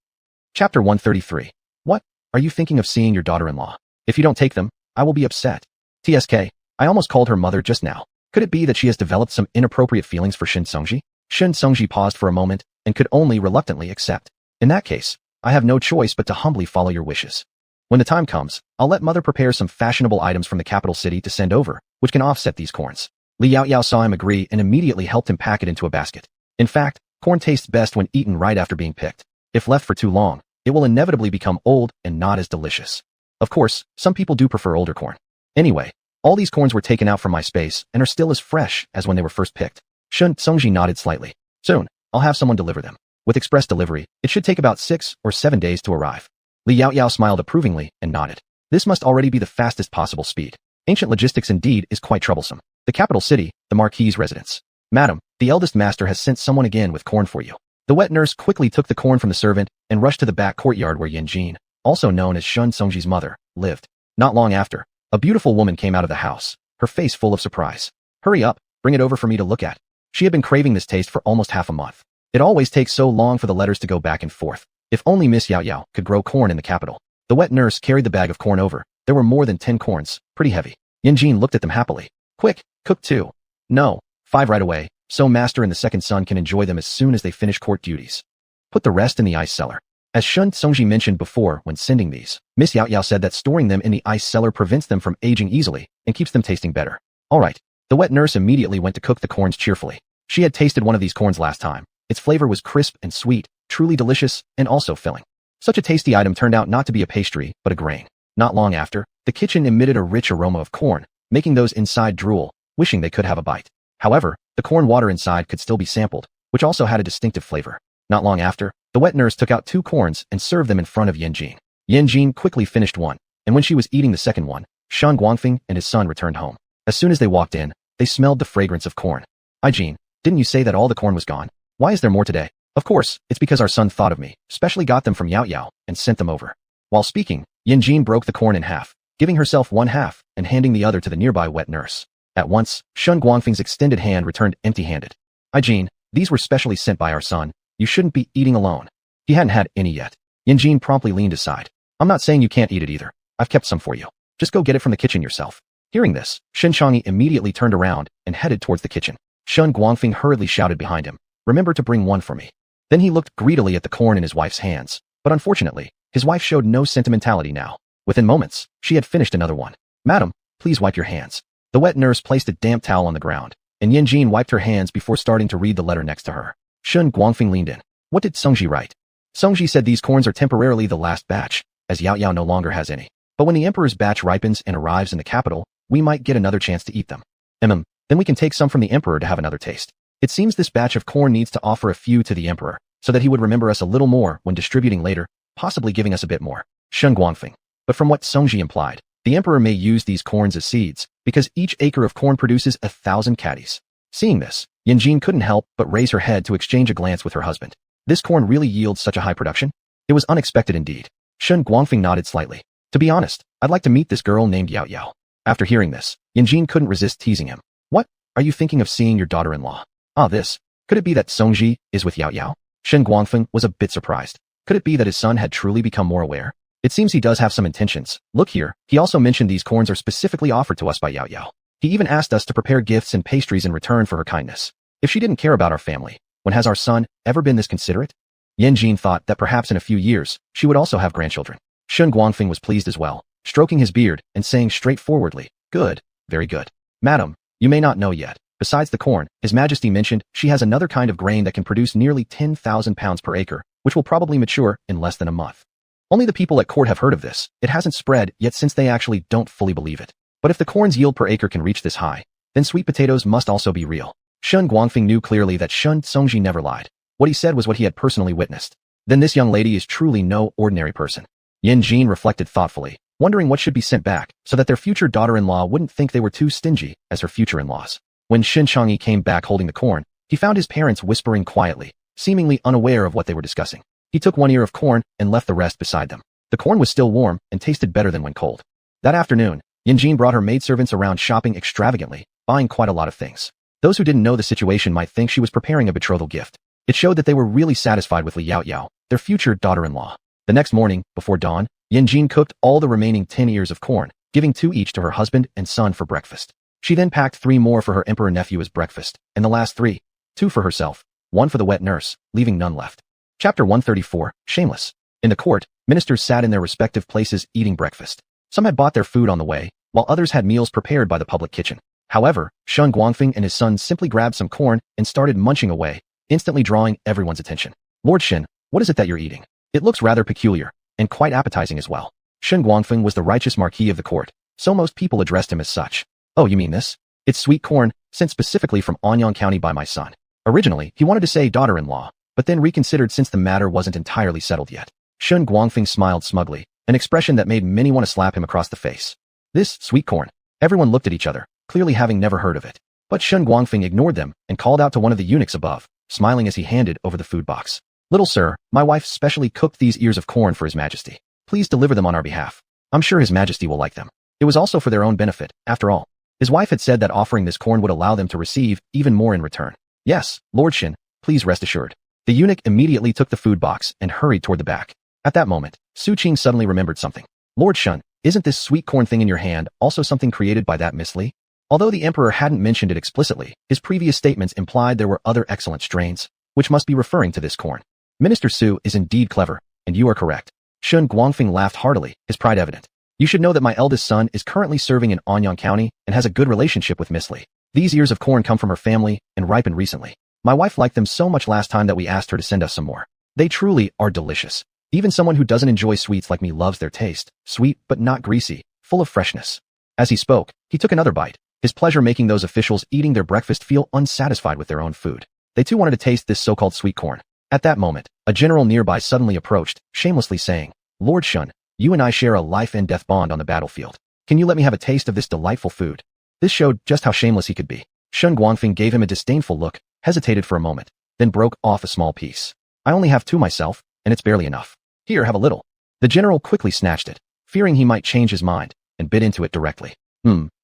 Chapter 133. What? Are you thinking of seeing your daughter-in-law? If you don't take them, I will be upset. TSK, I almost called her mother just now. Could it be that she has developed some inappropriate feelings for Shun Songji? Shun Songji paused for a moment and could only reluctantly accept. In that case, I have no choice but to humbly follow your wishes. When the time comes, I'll let mother prepare some fashionable items from the capital city to send over, which can offset these corns. Li Yao Yao saw him agree and immediately helped him pack it into a basket. In fact, corn tastes best when eaten right after being picked. If left for too long, it will inevitably become old and not as delicious. Of course, some people do prefer older corn. Anyway, all these corns were taken out from my space and are still as fresh as when they were first picked. Shun Songji nodded slightly. Soon, I'll have someone deliver them. With express delivery, it should take about 6 or 7 days to arrive. Li Yao Yao smiled approvingly and nodded. This must already be the fastest possible speed. Ancient logistics indeed is quite troublesome. The capital city, the Marquis's residence. Madam, the eldest master has sent someone again with corn for you. The wet nurse quickly took the corn from the servant and rushed to the back courtyard where Yanjin, also known as Shun Songji's mother, lived. Not long after, a beautiful woman came out of the house, her face full of surprise. Hurry up, bring it over for me to look at. She had been craving this taste for almost half a month. It always takes so long for the letters to go back and forth. If only Miss Yao Yao could grow corn in the capital. The wet nurse carried the bag of corn over. There were more than 10 corns, pretty heavy. Yanjin looked at them happily. Quick, cook 2. No, 5 right away, so master and the second son can enjoy them as soon as they finish court duties. Put the rest in the ice cellar. As Shun Songji mentioned before when sending these, Miss Yao Yao said that storing them in the ice cellar prevents them from aging easily and keeps them tasting better. Alright. The wet nurse immediately went to cook the corns cheerfully. She had tasted one of these corns last time. Its flavor was crisp and sweet, truly delicious, and also filling. Such a tasty item turned out not to be a pastry, but a grain. Not long after, the kitchen emitted a rich aroma of corn, making those inside drool, wishing they could have a bite. However, the corn water inside could still be sampled, which also had a distinctive flavor. Not long after, the wet nurse took out 2 corns and served them in front of Yanjin. Yanjin quickly finished one, and when she was eating the second one, Shan Guangfeng and his son returned home. As soon as they walked in, they smelled the fragrance of corn. Jin, didn't you say that all the corn was gone? Why is there more today? Of course, it's because our son thought of me, specially got them from Yao Yao, and sent them over. While speaking, Yanjin broke the corn in half, giving herself one half and handing the other to the nearby wet nurse. At once, Shun Guangfeng's extended hand returned empty-handed. Jin, these were specially sent by our son. You shouldn't be eating alone. He hadn't had any yet. Yanjin promptly leaned aside. I'm not saying you can't eat it either. I've kept some for you. Just go get it from the kitchen yourself. Hearing this, Shen Changyi immediately turned around and headed towards the kitchen. Shun Guangfeng hurriedly shouted behind him, remember to bring one for me. Then he looked greedily at the corn in his wife's hands, but unfortunately, his wife showed no sentimentality now. Within moments, she had finished another one. Madam, please wipe your hands. The wet nurse placed a damp towel on the ground, and Yanjin wiped her hands before starting to read the letter next to her. Shun Guangfeng leaned in. What did Songji write? Songji said these corns are temporarily the last batch, as Yao Yao no longer has any. But when the emperor's batch ripens and arrives in the capital, we might get another chance to eat them. Then we can take some from the emperor to have another taste. It seems this batch of corn needs to offer a few to the emperor, so that he would remember us a little more when distributing later, possibly giving us a bit more. Shun Guangfeng. But from what Songji implied, the emperor may use these corns as seeds, because each acre of corn produces 1,000 caddies. Seeing this, Yanjin couldn't help but raise her head to exchange a glance with her husband. This corn really yields such a high production? It was unexpected indeed. Shun Guangfeng nodded slightly. To be honest, I'd like to meet this girl named Yao Yao. After hearing this, Yanjin couldn't resist teasing him. What? Are you thinking of seeing your daughter-in-law? This. Could it be that Songji is with Yao Yao? Shen Guangfeng was a bit surprised. Could it be that his son had truly become more aware? It seems he does have some intentions. Look here, he also mentioned these corns are specifically offered to us by Yao Yao. He even asked us to prepare gifts and pastries in return for her kindness. If she didn't care about our family, when has our son ever been this considerate? Yanjin thought that perhaps in a few years, she would also have grandchildren. Shen Guangfeng was pleased as well, stroking his beard and saying straightforwardly, good, very good. Madam, you may not know yet. Besides the corn, His Majesty mentioned she has another kind of grain that can produce nearly 10,000 pounds per acre, which will probably mature in less than a month. Only the people at court have heard of this. It hasn't spread yet since they actually don't fully believe it. But if the corn's yield per acre can reach this high, then sweet potatoes must also be real. Shun Guangfeng knew clearly that Shun Songji never lied. What he said was what he had personally witnessed. Then this young lady is truly no ordinary person. Yanjin reflected thoughtfully, wondering what should be sent back so that their future daughter-in-law wouldn't think they were too stingy as her future in-laws. When Shen Changyi came back holding the corn, he found his parents whispering quietly, seemingly unaware of what they were discussing. He took one ear of corn and left the rest beside them. The corn was still warm and tasted better than when cold. That afternoon, Yanjin brought her maidservants around shopping extravagantly, buying quite a lot of things. Those who didn't know the situation might think she was preparing a betrothal gift. It showed that they were really satisfied with Li Yao Yao, their future daughter-in-law. The next morning, before dawn, Yanjin cooked all the remaining 10 ears of corn, giving 2 each to her husband and son for breakfast. She then packed 3 more for her emperor nephew as breakfast, and the last 3, 2 for herself, 1 for the wet nurse, leaving none left. Chapter 134, Shameless. In the court, ministers sat in their respective places eating breakfast. Some had bought their food on the way, while others had meals prepared by the public kitchen. However, Shun Guangfeng and his son simply grabbed some corn and started munching away, instantly drawing everyone's attention. Lord Shin, what is it that you're eating? It looks rather peculiar, and quite appetizing as well. Shun Guangfeng was the righteous marquis of the court, so most people addressed him as such. Oh, you mean this? It's sweet corn, sent specifically from Anyang County by my son. Originally, he wanted to say daughter-in-law, but then reconsidered since the matter wasn't entirely settled yet. Shun Guangfeng smiled smugly, an expression that made many want to slap him across the face. This sweet corn. Everyone looked at each other, clearly having never heard of it. But Shun Guangfeng ignored them and called out to one of the eunuchs above, smiling as he handed over the food box. Little sir, my wife specially cooked these ears of corn for His Majesty. Please deliver them on our behalf. I'm sure His Majesty will like them. It was also for their own benefit, after all. His wife had said that offering this corn would allow them to receive even more in return. Yes, Lord Shin, please rest assured. The eunuch immediately took the food box and hurried toward the back. At that moment, Su Qing suddenly remembered something. Lord Shun, isn't this sweet corn thing in your hand also something created by that Miss Li? Although the emperor hadn't mentioned it explicitly, his previous statements implied there were other excellent strains, which must be referring to this corn. Minister Su is indeed clever, and you are correct. Shun Guangfeng laughed heartily, his pride evident. You should know that my eldest son is currently serving in Anyang County and has a good relationship with Miss Li. These ears of corn come from her family and ripened recently. My wife liked them so much last time that we asked her to send us some more. They truly are delicious. Even someone who doesn't enjoy sweets like me loves their taste, sweet but not greasy, full of freshness. As he spoke, he took another bite, his pleasure making those officials eating their breakfast feel unsatisfied with their own food. They too wanted to taste this so-called sweet corn. At that moment, a general nearby suddenly approached, shamelessly saying, Lord Shun, you and I share a life and death bond on the battlefield. Can you let me have a taste of this delightful food? This showed just how shameless he could be. Shun Guangfeng gave him a disdainful look, hesitated for a moment, then broke off a small piece. I only have two myself, and it's barely enough. Here, have a little. The general quickly snatched it, fearing he might change his mind, and bit into it directly.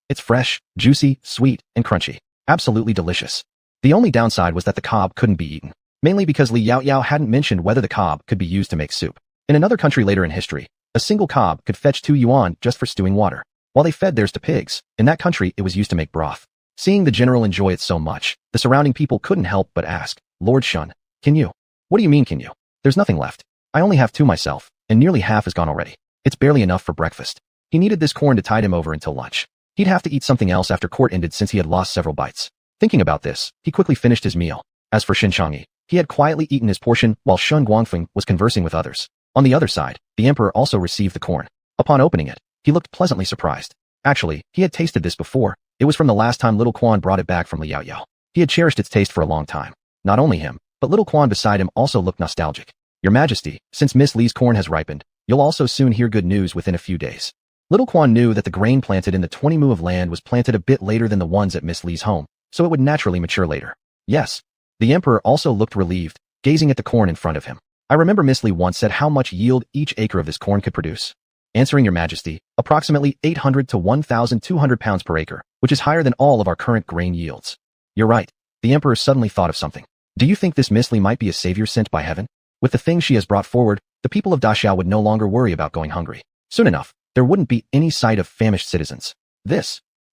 It's fresh, juicy, sweet, and crunchy. Absolutely delicious. The only downside was that the cob couldn't be eaten, mainly because Li Yaoyao hadn't mentioned whether the cob could be used to make soup. In another country later in history, a single cob could fetch 2 yuan just for stewing water. While they fed theirs to pigs, in that country it was used to make broth. Seeing the general enjoy it so much, the surrounding people couldn't help but ask, Lord Shun, can you? What do you mean can you? There's nothing left. I only have 2 myself, and nearly half is gone already. It's barely enough for breakfast. He needed this corn to tide him over until lunch. He'd have to eat something else after court ended since he had lost several bites. Thinking about this, he quickly finished his meal. As for Shinchangyi, he had quietly eaten his portion while Shun Guangfeng was conversing with others. On the other side, the emperor also received the corn. Upon opening it, he looked pleasantly surprised. Actually, he had tasted this before. It was from the last time little Quan brought it back from Li Yaoyao. He had cherished its taste for a long time. Not only him, but little Quan beside him also looked nostalgic. Your Majesty, since Miss Li's corn has ripened, you'll also soon hear good news within a few days. Little Quan knew that the grain planted in the 20 mu of land was planted a bit later than the ones at Miss Li's home, so it would naturally mature later. Yes. The emperor also looked relieved, gazing at the corn in front of him. I remember Miss Li once said how much yield each acre of this corn could produce. Answering your Majesty, approximately 800 to 1,200 pounds per acre, which is higher than all of our current grain yields. You're right. The emperor suddenly thought of something. Do you think this Miss Li might be a savior sent by heaven? With the things she has brought forward, the people of Daxiao would no longer worry about going hungry. Soon enough, there wouldn't be any sight of famished citizens.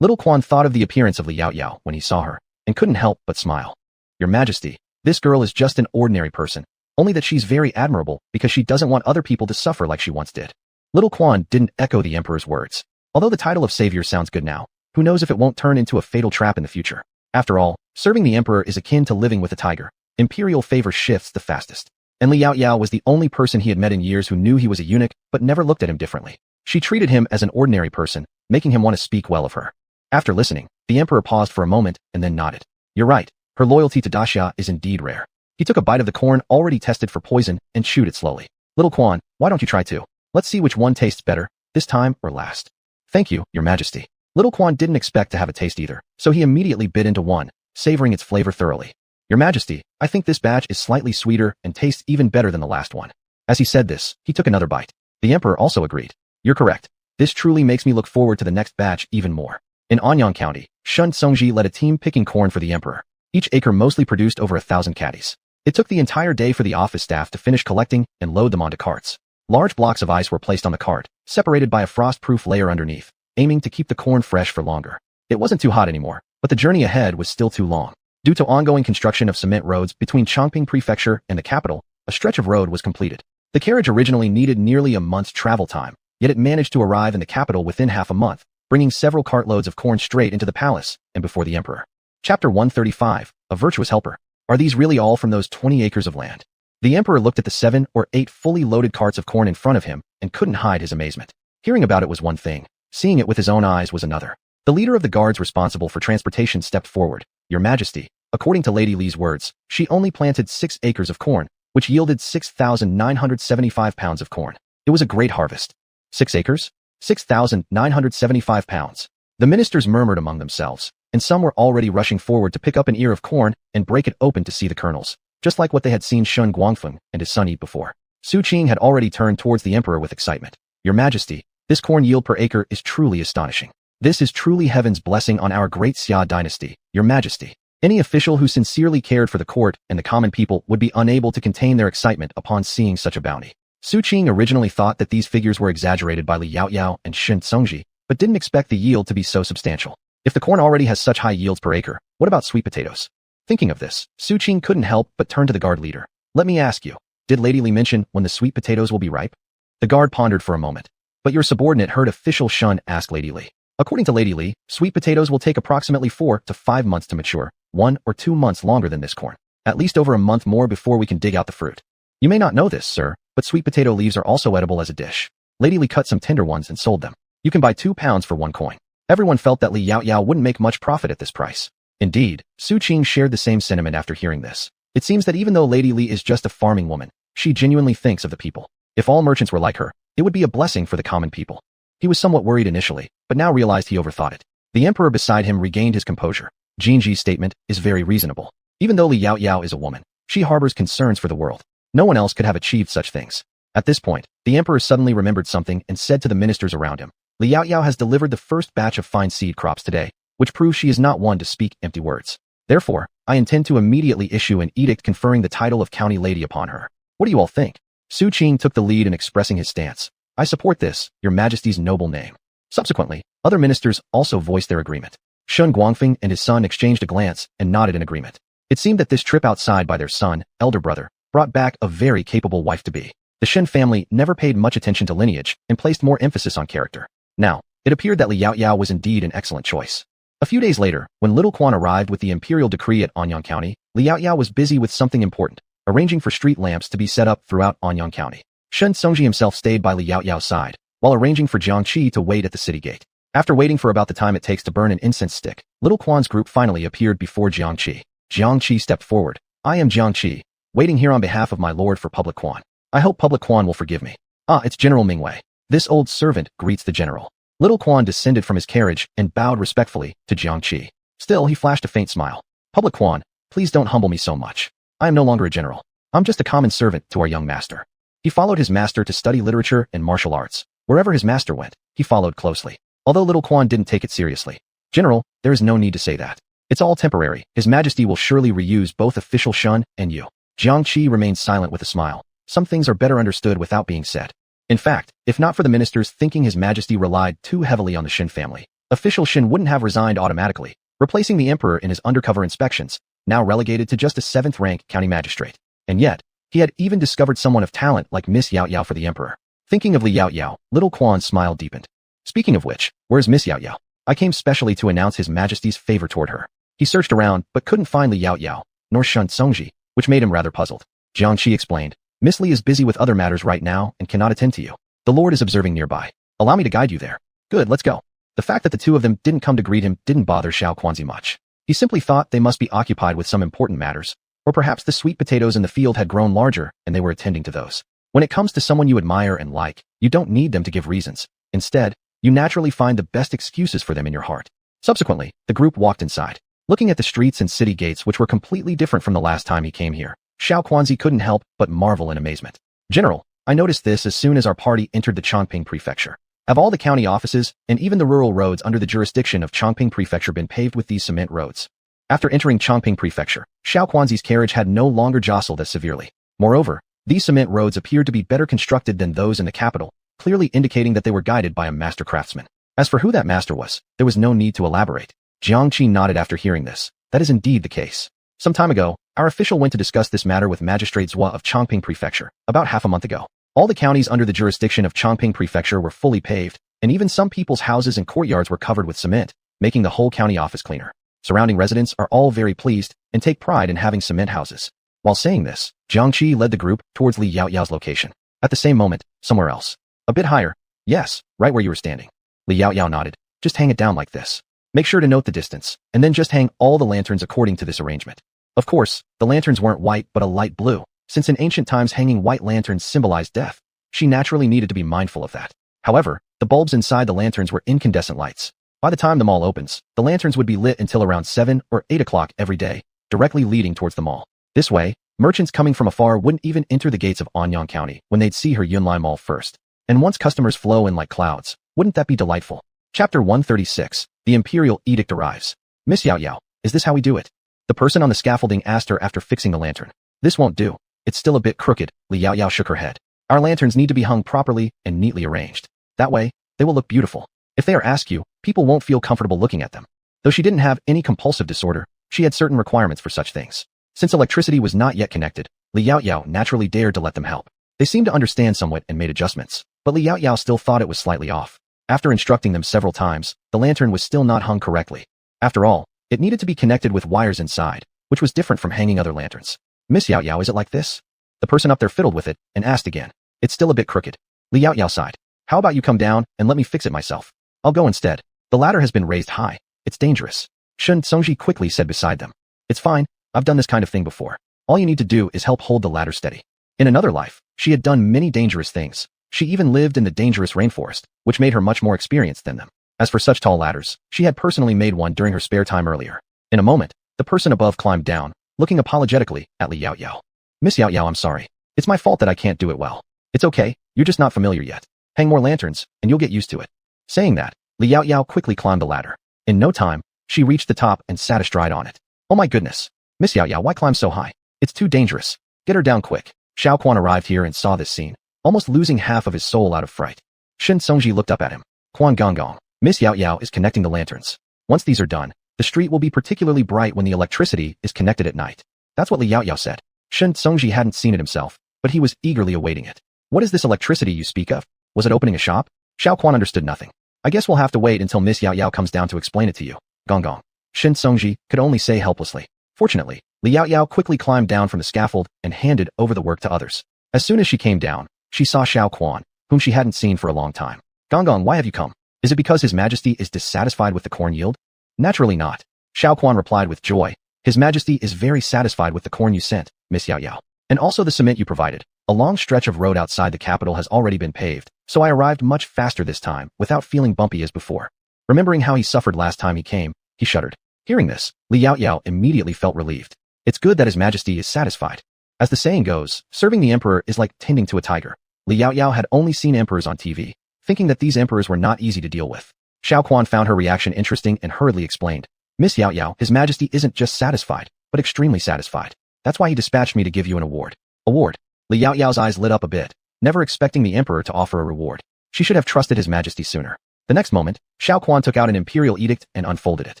Little Quan thought of the appearance of Li Yaoyao when he saw her, and couldn't help but smile. Your Majesty, this girl is just an ordinary person, only that she's very admirable because she doesn't want other people to suffer like she once did. Little Quan didn't echo the emperor's words. Although the title of savior sounds good now, who knows if it won't turn into a fatal trap in the future. After all, serving the emperor is akin to living with a tiger. Imperial favor shifts the fastest. And Li Yaoyao was the only person he had met in years who knew he was a eunuch but never looked at him differently. She treated him as an ordinary person, making him want to speak well of her. After listening, the emperor paused for a moment and then nodded. You're right, her loyalty to Daxia is indeed rare. He took a bite of the corn already tested for poison and chewed it slowly. Little Quan, why don't you try too? Let's see which one tastes better, this time or last. Thank you, Your Majesty. Little Quan didn't expect to have a taste either, so he immediately bit into one, savoring its flavor thoroughly. Your Majesty, I think this batch is slightly sweeter and tastes even better than the last one. As he said this, he took another bite. The emperor also agreed. You're correct. This truly makes me look forward to the next batch even more. In Anyang County, Shun Tsongji led a team picking corn for the emperor. Each acre mostly produced over 1,000 caddies. It took the entire day for the office staff to finish collecting and load them onto carts. Large blocks of ice were placed on the cart, separated by a frost-proof layer underneath, aiming to keep the corn fresh for longer. It wasn't too hot anymore, but the journey ahead was still too long. Due to ongoing construction of cement roads between Chongqing Prefecture and the capital, a stretch of road was completed. The carriage originally needed nearly a month's travel time, yet it managed to arrive in the capital within half a month, bringing several cartloads of corn straight into the palace and before the emperor. Chapter 135, A Virtuous Helper. Are these really all from those 20 acres of land? The emperor looked at the 7 or 8 fully loaded carts of corn in front of him and couldn't hide his amazement. Hearing about it was one thing, seeing it with his own eyes was another. The leader of the guards responsible for transportation stepped forward. Your Majesty, according to Lady Li's words, she only planted 6 acres of corn, which yielded 6,975 pounds of corn. It was a great harvest. 6 acres? 6,975 pounds. The ministers murmured among themselves, and some were already rushing forward to pick up an ear of corn and break it open to see the kernels, just like what they had seen Shun Guangfeng and his son eat before. Su Qing had already turned towards the emperor with excitement. Your Majesty, this corn yield per acre is truly astonishing. This is truly heaven's blessing on our great Xia dynasty, Your Majesty. Any official who sincerely cared for the court and the common people would be unable to contain their excitement upon seeing such a bounty. Su Qing originally thought that these figures were exaggerated by Li Yaoyao and Shen Congji, but didn't expect the yield to be so substantial. If the corn already has such high yields per acre, what about sweet potatoes? Thinking of this, Su Qing couldn't help but turn to the guard leader. Let me ask you, did Lady Li mention when the sweet potatoes will be ripe? The guard pondered for a moment. But your subordinate heard official Shun ask Lady Li. According to Lady Li, sweet potatoes will take approximately 4 to 5 months to mature, 1 or 2 months longer than this corn. At least over a month more before we can dig out the fruit. You may not know this, sir, but sweet potato leaves are also edible as a dish. Lady Li cut some tender ones and sold them. You can buy 2 pounds for 1 coin. Everyone felt that Li Yaoyao wouldn't make much profit at this price. Indeed, Su Qing shared the same sentiment after hearing this. It seems that even though Lady Li is just a farming woman, she genuinely thinks of the people. If all merchants were like her, it would be a blessing for the common people. He was somewhat worried initially, but now realized he overthought it. The emperor beside him regained his composure. Jinji's statement is very reasonable. Even though Li Yaoyao is a woman, she harbors concerns for the world. No one else could have achieved such things. At this point, the emperor suddenly remembered something and said to the ministers around him, Li Yaoyao has delivered the first batch of fine seed crops today, which proves she is not one to speak empty words. Therefore, I intend to immediately issue an edict conferring the title of county lady upon her. What do you all think? Su Qing took the lead in expressing his stance. I support this, your majesty's noble name. Subsequently, other ministers also voiced their agreement. Shun Guangfeng and his son exchanged a glance and nodded in agreement. It seemed that this trip outside by their son, elder brother, brought back a very capable wife-to-be. The Shen family never paid much attention to lineage and placed more emphasis on character. Now, it appeared that Li Yaoyao was indeed an excellent choice. A few days later, when Little Quan arrived with the imperial decree at Anyang County, Li Yaoyao was busy with something important, arranging for street lamps to be set up throughout Anyang County. Shen Congji himself stayed by Li Yaoyao's side, while arranging for Jiang Qi to wait at the city gate. After waiting for about the time it takes to burn an incense stick, Little Quan's group finally appeared before Jiang Qi. Jiang Qi stepped forward. I am Jiang Qi, waiting here on behalf of my lord for Public Quan. I hope Public Quan will forgive me. Ah, it's General Mingwei. This old servant greets the general. Little Quan descended from his carriage and bowed respectfully to Jiang Qi. Still, he flashed a faint smile. Public Quan, please don't humble me so much. I am no longer a general. I'm just a common servant to our young master. He followed his master to study literature and martial arts. Wherever his master went, he followed closely. Although Little Quan didn't take it seriously. General, there is no need to say that. It's all temporary. His Majesty will surely reuse both official Shun and you. Jiang Qi remained silent with a smile. Some things are better understood without being said. In fact, if not for the ministers thinking His Majesty relied too heavily on the Shin family, official Shin wouldn't have resigned automatically, replacing the emperor in his undercover inspections, now relegated to just a 7th-rank county magistrate. And yet, he had even discovered someone of talent like Miss Yaoyao for the emperor. Thinking of Li Yaoyao, Little Quan's smile deepened. Speaking of which, where's Miss Yaoyao? I came specially to announce His Majesty's favor toward her. He searched around, but couldn't find Li Yaoyao, nor Shun Congji, which made him rather puzzled. Jiang Qi explained, Miss Li is busy with other matters right now and cannot attend to you. The Lord is observing nearby. Allow me to guide you there. Good, let's go. The fact that the two of them didn't come to greet him didn't bother Xiao Quanzi much. He simply thought they must be occupied with some important matters, or perhaps the sweet potatoes in the field had grown larger and they were attending to those. When it comes to someone you admire and like, you don't need them to give reasons. Instead, you naturally find the best excuses for them in your heart. Subsequently, the group walked inside. Looking at the streets and city gates which were completely different from the last time he came here, Xiao Quanzi couldn't help but marvel in amazement. General, I noticed this as soon as our party entered the Chongping Prefecture. Have all the county offices, and even the rural roads under the jurisdiction of Chongping Prefecture been paved with these cement roads? After entering Chongping Prefecture, Xiao Quanzi's carriage had no longer jostled as severely. Moreover, these cement roads appeared to be better constructed than those in the capital, clearly indicating that they were guided by a master craftsman. As for who that master was, there was no need to elaborate. Jiang Qi nodded after hearing this. That is indeed the case. Some time ago, our official went to discuss this matter with Magistrate Zhua of Chongping Prefecture, about half a month ago. All the counties under the jurisdiction of Chongping Prefecture were fully paved, and even some people's houses and courtyards were covered with cement, making the whole county office cleaner. Surrounding residents are all very pleased and take pride in having cement houses. While saying this, Jiang Qi led the group towards Li Yaoyao's location. At the same moment, somewhere else. A bit higher. Yes, right where you were standing. Li Yaoyao nodded. Just hang it down like this. Make sure to note the distance, and then just hang all the lanterns according to this arrangement. Of course, the lanterns weren't white but a light blue. Since in ancient times hanging white lanterns symbolized death, she naturally needed to be mindful of that. However, the bulbs inside the lanterns were incandescent lights. By the time the mall opens, the lanterns would be lit until around 7 or 8 o'clock every day, directly leading towards the mall. This way, merchants coming from afar wouldn't even enter the gates of Anyang County when they'd see her Yunlai Mall first. And once customers flow in like clouds, wouldn't that be delightful? Chapter 136, The Imperial Edict arrives. Miss Yaoyao, is this how we do it? The person on the scaffolding asked her after fixing the lantern. This won't do. It's still a bit crooked. Li Yaoyao shook her head. Our lanterns need to be hung properly and neatly arranged. That way, they will look beautiful. If they are askew, people won't feel comfortable looking at them. Though she didn't have any compulsive disorder, she had certain requirements for such things. Since electricity was not yet connected, Li Yaoyao naturally dared to let them help. They seemed to understand somewhat and made adjustments, but Li Yaoyao still thought it was slightly off. After instructing them several times, the lantern was still not hung correctly. After all, it needed to be connected with wires inside, which was different from hanging other lanterns. Miss Yaoyao, is it like this? The person up there fiddled with it and asked again. It's still a bit crooked. Li Yaoyao sighed. How about you come down and let me fix it myself? I'll go instead. The ladder has been raised high. It's dangerous. Shun Songji quickly said beside them. It's fine. I've done this kind of thing before. All you need to do is help hold the ladder steady. In another life, she had done many dangerous things. She even lived in the dangerous rainforest, which made her much more experienced than them. As for such tall ladders, she had personally made one during her spare time earlier. In a moment, the person above climbed down, looking apologetically at Li Yaoyao. Miss Yaoyao, I'm sorry. It's my fault that I can't do it well. It's okay, you're just not familiar yet. Hang more lanterns, and you'll get used to it. Saying that, Li Yaoyao quickly climbed the ladder. In no time, she reached the top and sat astride on it. Oh my goodness. Miss Yaoyao, why climb so high? It's too dangerous. Get her down quick. Xiao Quan arrived here and saw this scene, almost losing half of his soul out of fright. Shin Songji looked up at him. Quan Gong. Miss Yaoyao is connecting the lanterns. Once these are done, the street will be particularly bright when the electricity is connected at night. That's what Li Yaoyao said. Shin Songji hadn't seen it himself, but he was eagerly awaiting it. What is this electricity you speak of? Was it opening a shop? Xiao Quan understood nothing. I guess we'll have to wait until Miss Yaoyao comes down to explain it to you. Gong. Shin Songji could only say helplessly. Fortunately, Li Yaoyao quickly climbed down from the scaffold and handed over the work to others. As soon as she came down, she saw Xiao Quan, whom she hadn't seen for a long time. Gong, why have you come? Is it because His Majesty is dissatisfied with the corn yield? Naturally not. Xiao Quan replied with joy. His Majesty is very satisfied with the corn you sent, Miss Yaoyao. And also the cement you provided. A long stretch of road outside the capital has already been paved, so I arrived much faster this time, without feeling bumpy as before. Remembering how he suffered last time he came, he shuddered. Hearing this, Li Yaoyao immediately felt relieved. It's good that His Majesty is satisfied. As the saying goes, serving the emperor is like tending to a tiger. Li Yaoyao had only seen emperors on TV, thinking that these emperors were not easy to deal with. Xiao Quan found her reaction interesting and hurriedly explained. Miss Yaoyao, His Majesty isn't just satisfied, but extremely satisfied. That's why he dispatched me to give you an award. Award? Li Yaoyao's eyes lit up a bit, never expecting the emperor to offer a reward. She should have trusted His Majesty sooner. The next moment, Xiao Quan took out an imperial edict and unfolded it.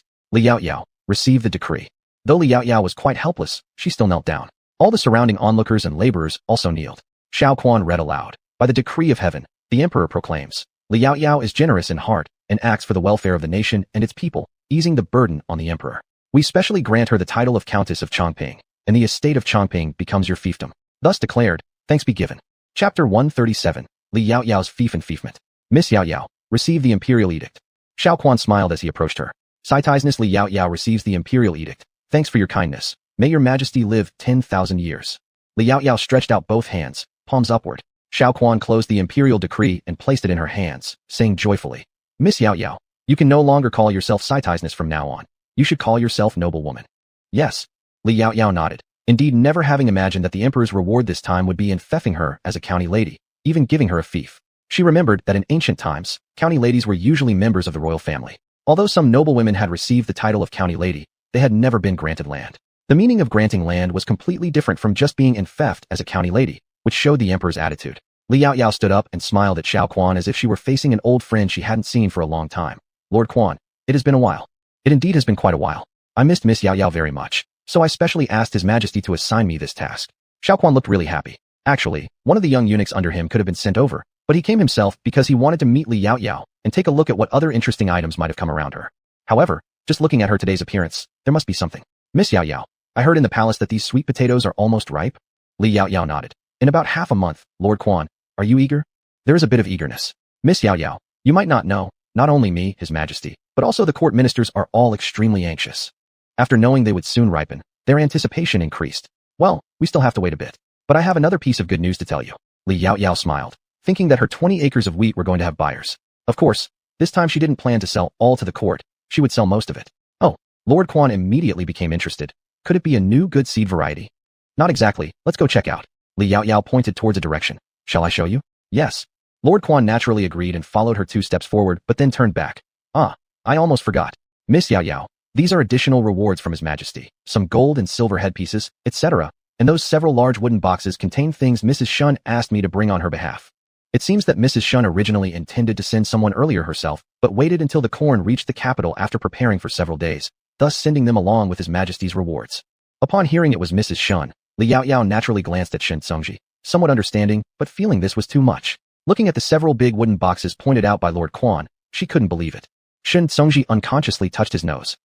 Li Yaoyao, receive the decree. Though Li Yaoyao was quite helpless, she still knelt down. All the surrounding onlookers and laborers also kneeled. Xiao Quan read aloud. By the decree of heaven, the emperor proclaims, Li Yaoyao is generous in heart and acts for the welfare of the nation and its people, easing the burden on the emperor. We specially grant her the title of Countess of Chongping, and the estate of Chongping becomes your fiefdom. Thus declared, thanks be given. Chapter 137, Li Yaoyao's fief and fiefment. Miss Yaoyao, receive the imperial edict. Xiao Quan smiled as he approached her. Citizeness Li Yaoyao receives the imperial edict. Thanks for your kindness. May your majesty live 10,000 years. Li Yaoyao stretched out both hands, palms upward. Xiao Quan closed the imperial decree and placed it in her hands, saying joyfully, Miss Yaoyao, you can no longer call yourself citizeness from now on. You should call yourself noblewoman. Yes. Li Yaoyao nodded, indeed never having imagined that the emperor's reward this time would be in feffing her as a county lady, even giving her a fief. She remembered that in ancient times, county ladies were usually members of the royal family. Although some noblewomen had received the title of county lady, they had never been granted land. The meaning of granting land was completely different from just being enfeffed as a county lady, which showed the emperor's attitude. Li Yaoyao stood up and smiled at Xiao Quan as if she were facing an old friend she hadn't seen for a long time. Lord Quan, it has been a while. It indeed has been quite a while. I missed Miss Yaoyao very much, so I specially asked His Majesty to assign me this task. Xiao Quan looked really happy. Actually, one of the young eunuchs under him could have been sent over, but he came himself because he wanted to meet Li Yaoyao and take a look at what other interesting items might have come around her. However, just looking at her today's appearance, there must be something. Miss Yaoyao, I heard in the palace that these sweet potatoes are almost ripe. Li Yaoyao nodded. In about half a month, Lord Quan, are you eager? There is a bit of eagerness. Miss Yaoyao, you might not know, not only me, His Majesty, but also the court ministers are all extremely anxious. After knowing they would soon ripen, their anticipation increased. Well, we still have to wait a bit. But I have another piece of good news to tell you. Li Yaoyao smiled, thinking that her 20 acres of wheat were going to have buyers. Of course, this time she didn't plan to sell all to the court, she would sell most of it. Oh, Lord Quan immediately became interested. Could it be a new good seed variety? Not exactly, let's go check out. Li Yaoyao pointed towards a direction. Shall I show you? Yes. Lord Quan naturally agreed and followed her 2 steps forward but then turned back. I almost forgot. Miss Yaoyao, These are additional rewards from His Majesty, some gold and silver headpieces, etc., and those several large wooden boxes contain things Mrs. Shun asked me to bring on her behalf. It seems that Mrs. Shun originally intended to send someone earlier herself, but waited until the corn reached the capital after preparing for several days, thus sending them along with His Majesty's rewards. Upon hearing it was Mrs. Shun, Li Yaoyao naturally glanced at Shen Songji, somewhat understanding, but feeling this was too much. Looking at the several big wooden boxes pointed out by Lord Quan, she couldn't believe it. Shen Songji unconsciously touched his nose.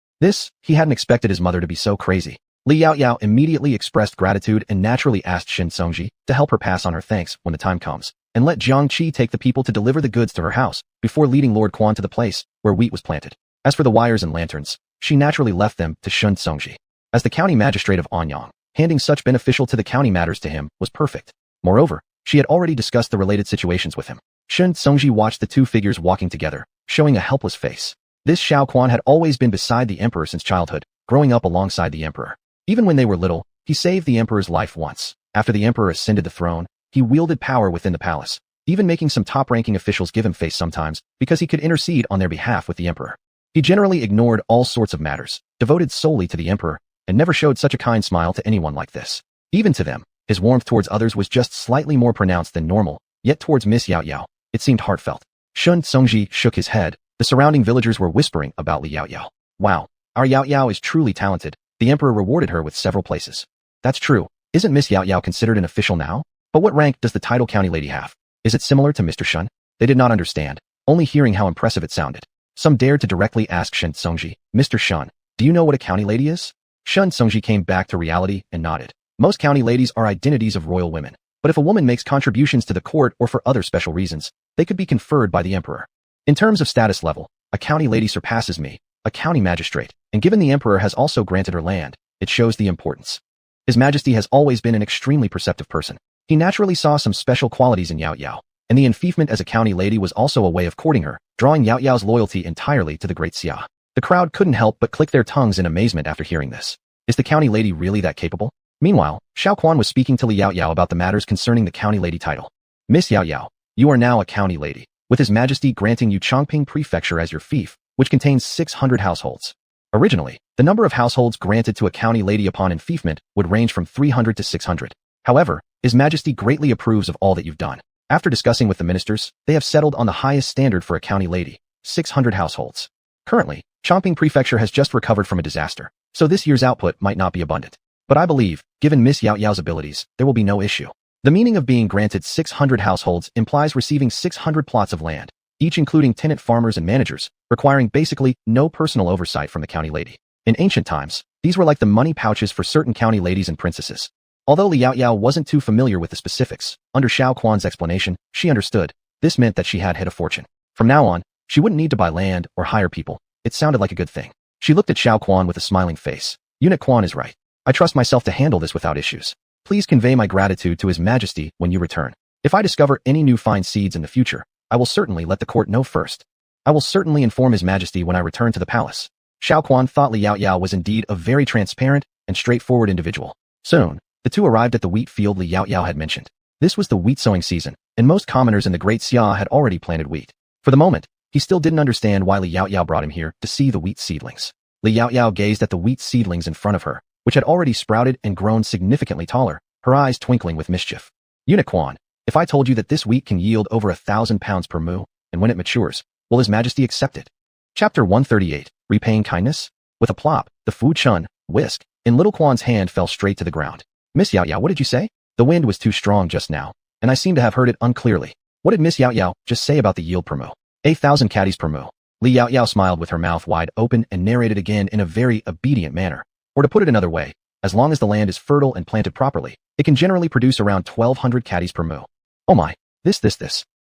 He hadn't expected his mother to be so crazy. Li Yaoyao immediately expressed gratitude and naturally asked Shen Songji to help her pass on her thanks when the time comes, and let Jiang Qi take the people to deliver the goods to her house, before leading Lord Quan to the place where wheat was planted. As for the wires and lanterns, she naturally left them to Shen Songji. As the county magistrate of Anyang, handing such beneficial to the county matters to him was perfect. Moreover, she had already discussed the related situations with him. Shen Songji watched the two figures walking together, showing a helpless face. This Xiao Quan had always been beside the emperor since childhood, growing up alongside the emperor. Even when they were little, he saved the emperor's life once. After the emperor ascended the throne, he wielded power within the palace, even making some top-ranking officials give him face sometimes because he could intercede on their behalf with the emperor. He generally ignored all sorts of matters, devoted solely to the emperor, and never showed such a kind smile to anyone like this. Even to them, his warmth towards others was just slightly more pronounced than normal, yet towards Miss Yaoyao, it seemed heartfelt. Shen Songji shook his head. The surrounding villagers were whispering about Li Yaoyao. Wow, our Yaoyao is truly talented. The emperor rewarded her with several places. That's true. Isn't Miss Yaoyao considered an official now? But what rank does the title county lady have? Is it similar to Mr. Shun? They did not understand, only hearing how impressive it sounded. Some dared to directly ask Shen Songji, Mr. Shun, do you know what a county lady is? Shen Songji came back to reality and nodded. Most county ladies are identities of royal women, but if a woman makes contributions to the court or for other special reasons, they could be conferred by the emperor. In terms of status level, a county lady surpasses me, a county magistrate, and given the emperor has also granted her land, it shows the importance. His Majesty has always been an extremely perceptive person. He naturally saw some special qualities in Yaoyao, and the enfeoffment as a county lady was also a way of courting her, drawing Yaoyao's loyalty entirely to the great Xia. The crowd couldn't help but click their tongues in amazement after hearing this. Is the county lady really that capable? Meanwhile, Xiao Quan was speaking to Li Yaoyao about the matters concerning the county lady title. Miss Yaoyao, you are now a county lady, with His Majesty granting you Chongping Prefecture as your fief, which contains 600 households. Originally, the number of households granted to a county lady upon enfeoffment would range from 300 to 600. However, His Majesty greatly approves of all that you've done. After discussing with the ministers, they have settled on the highest standard for a county lady, 600 households. Currently, Chongping Prefecture has just recovered from a disaster, so this year's output might not be abundant. But I believe, given Miss Yaoyao's abilities, there will be no issue. The meaning of being granted 600 households implies receiving 600 plots of land, each including tenant farmers and managers, requiring basically no personal oversight from the county lady. In ancient times, these were like the money pouches for certain county ladies and princesses. Although Li Yaoyao wasn't too familiar with the specifics, under Xiao Quan's explanation, she understood. This meant that she had hit a fortune. From now on, she wouldn't need to buy land or hire people. It sounded like a good thing. She looked at Xiao Quan with a smiling face. Eunuch Quan is right. I trust myself to handle this without issues. Please convey my gratitude to His Majesty when you return. If I discover any new fine seeds in the future, I will certainly let the court know first. I will certainly inform His Majesty when I return to the palace. Xiao Quan thought Li Yaoyao was indeed a very transparent and straightforward individual. Soon, the two arrived at the wheat field Li Yaoyao had mentioned. This was the wheat sowing season, and most commoners in the Great Xia had already planted wheat. For the moment, he still didn't understand why Li Yaoyao brought him here to see the wheat seedlings. Li Yaoyao gazed at the wheat seedlings in front of her, which had already sprouted and grown significantly taller, her eyes twinkling with mischief. Eunuch Quan, if I told you that this wheat can yield over 1,000 pounds per mu, and when it matures, will His Majesty accept it? Chapter 138, Repaying Kindness? With a plop, the Fu Chun, whisk, in little Quan's hand fell straight to the ground. Miss Yaoyao, what did you say? The wind was too strong just now, and I seem to have heard it unclearly. What did Miss Yaoyao just say about the yield per mu? 8,000 caddies per mu. Li Yaoyao smiled with her mouth wide open and narrated again in a very obedient manner. Or to put it another way, as long as the land is fertile and planted properly, it can generally produce around 1,200 caddies per mu. Oh my, this.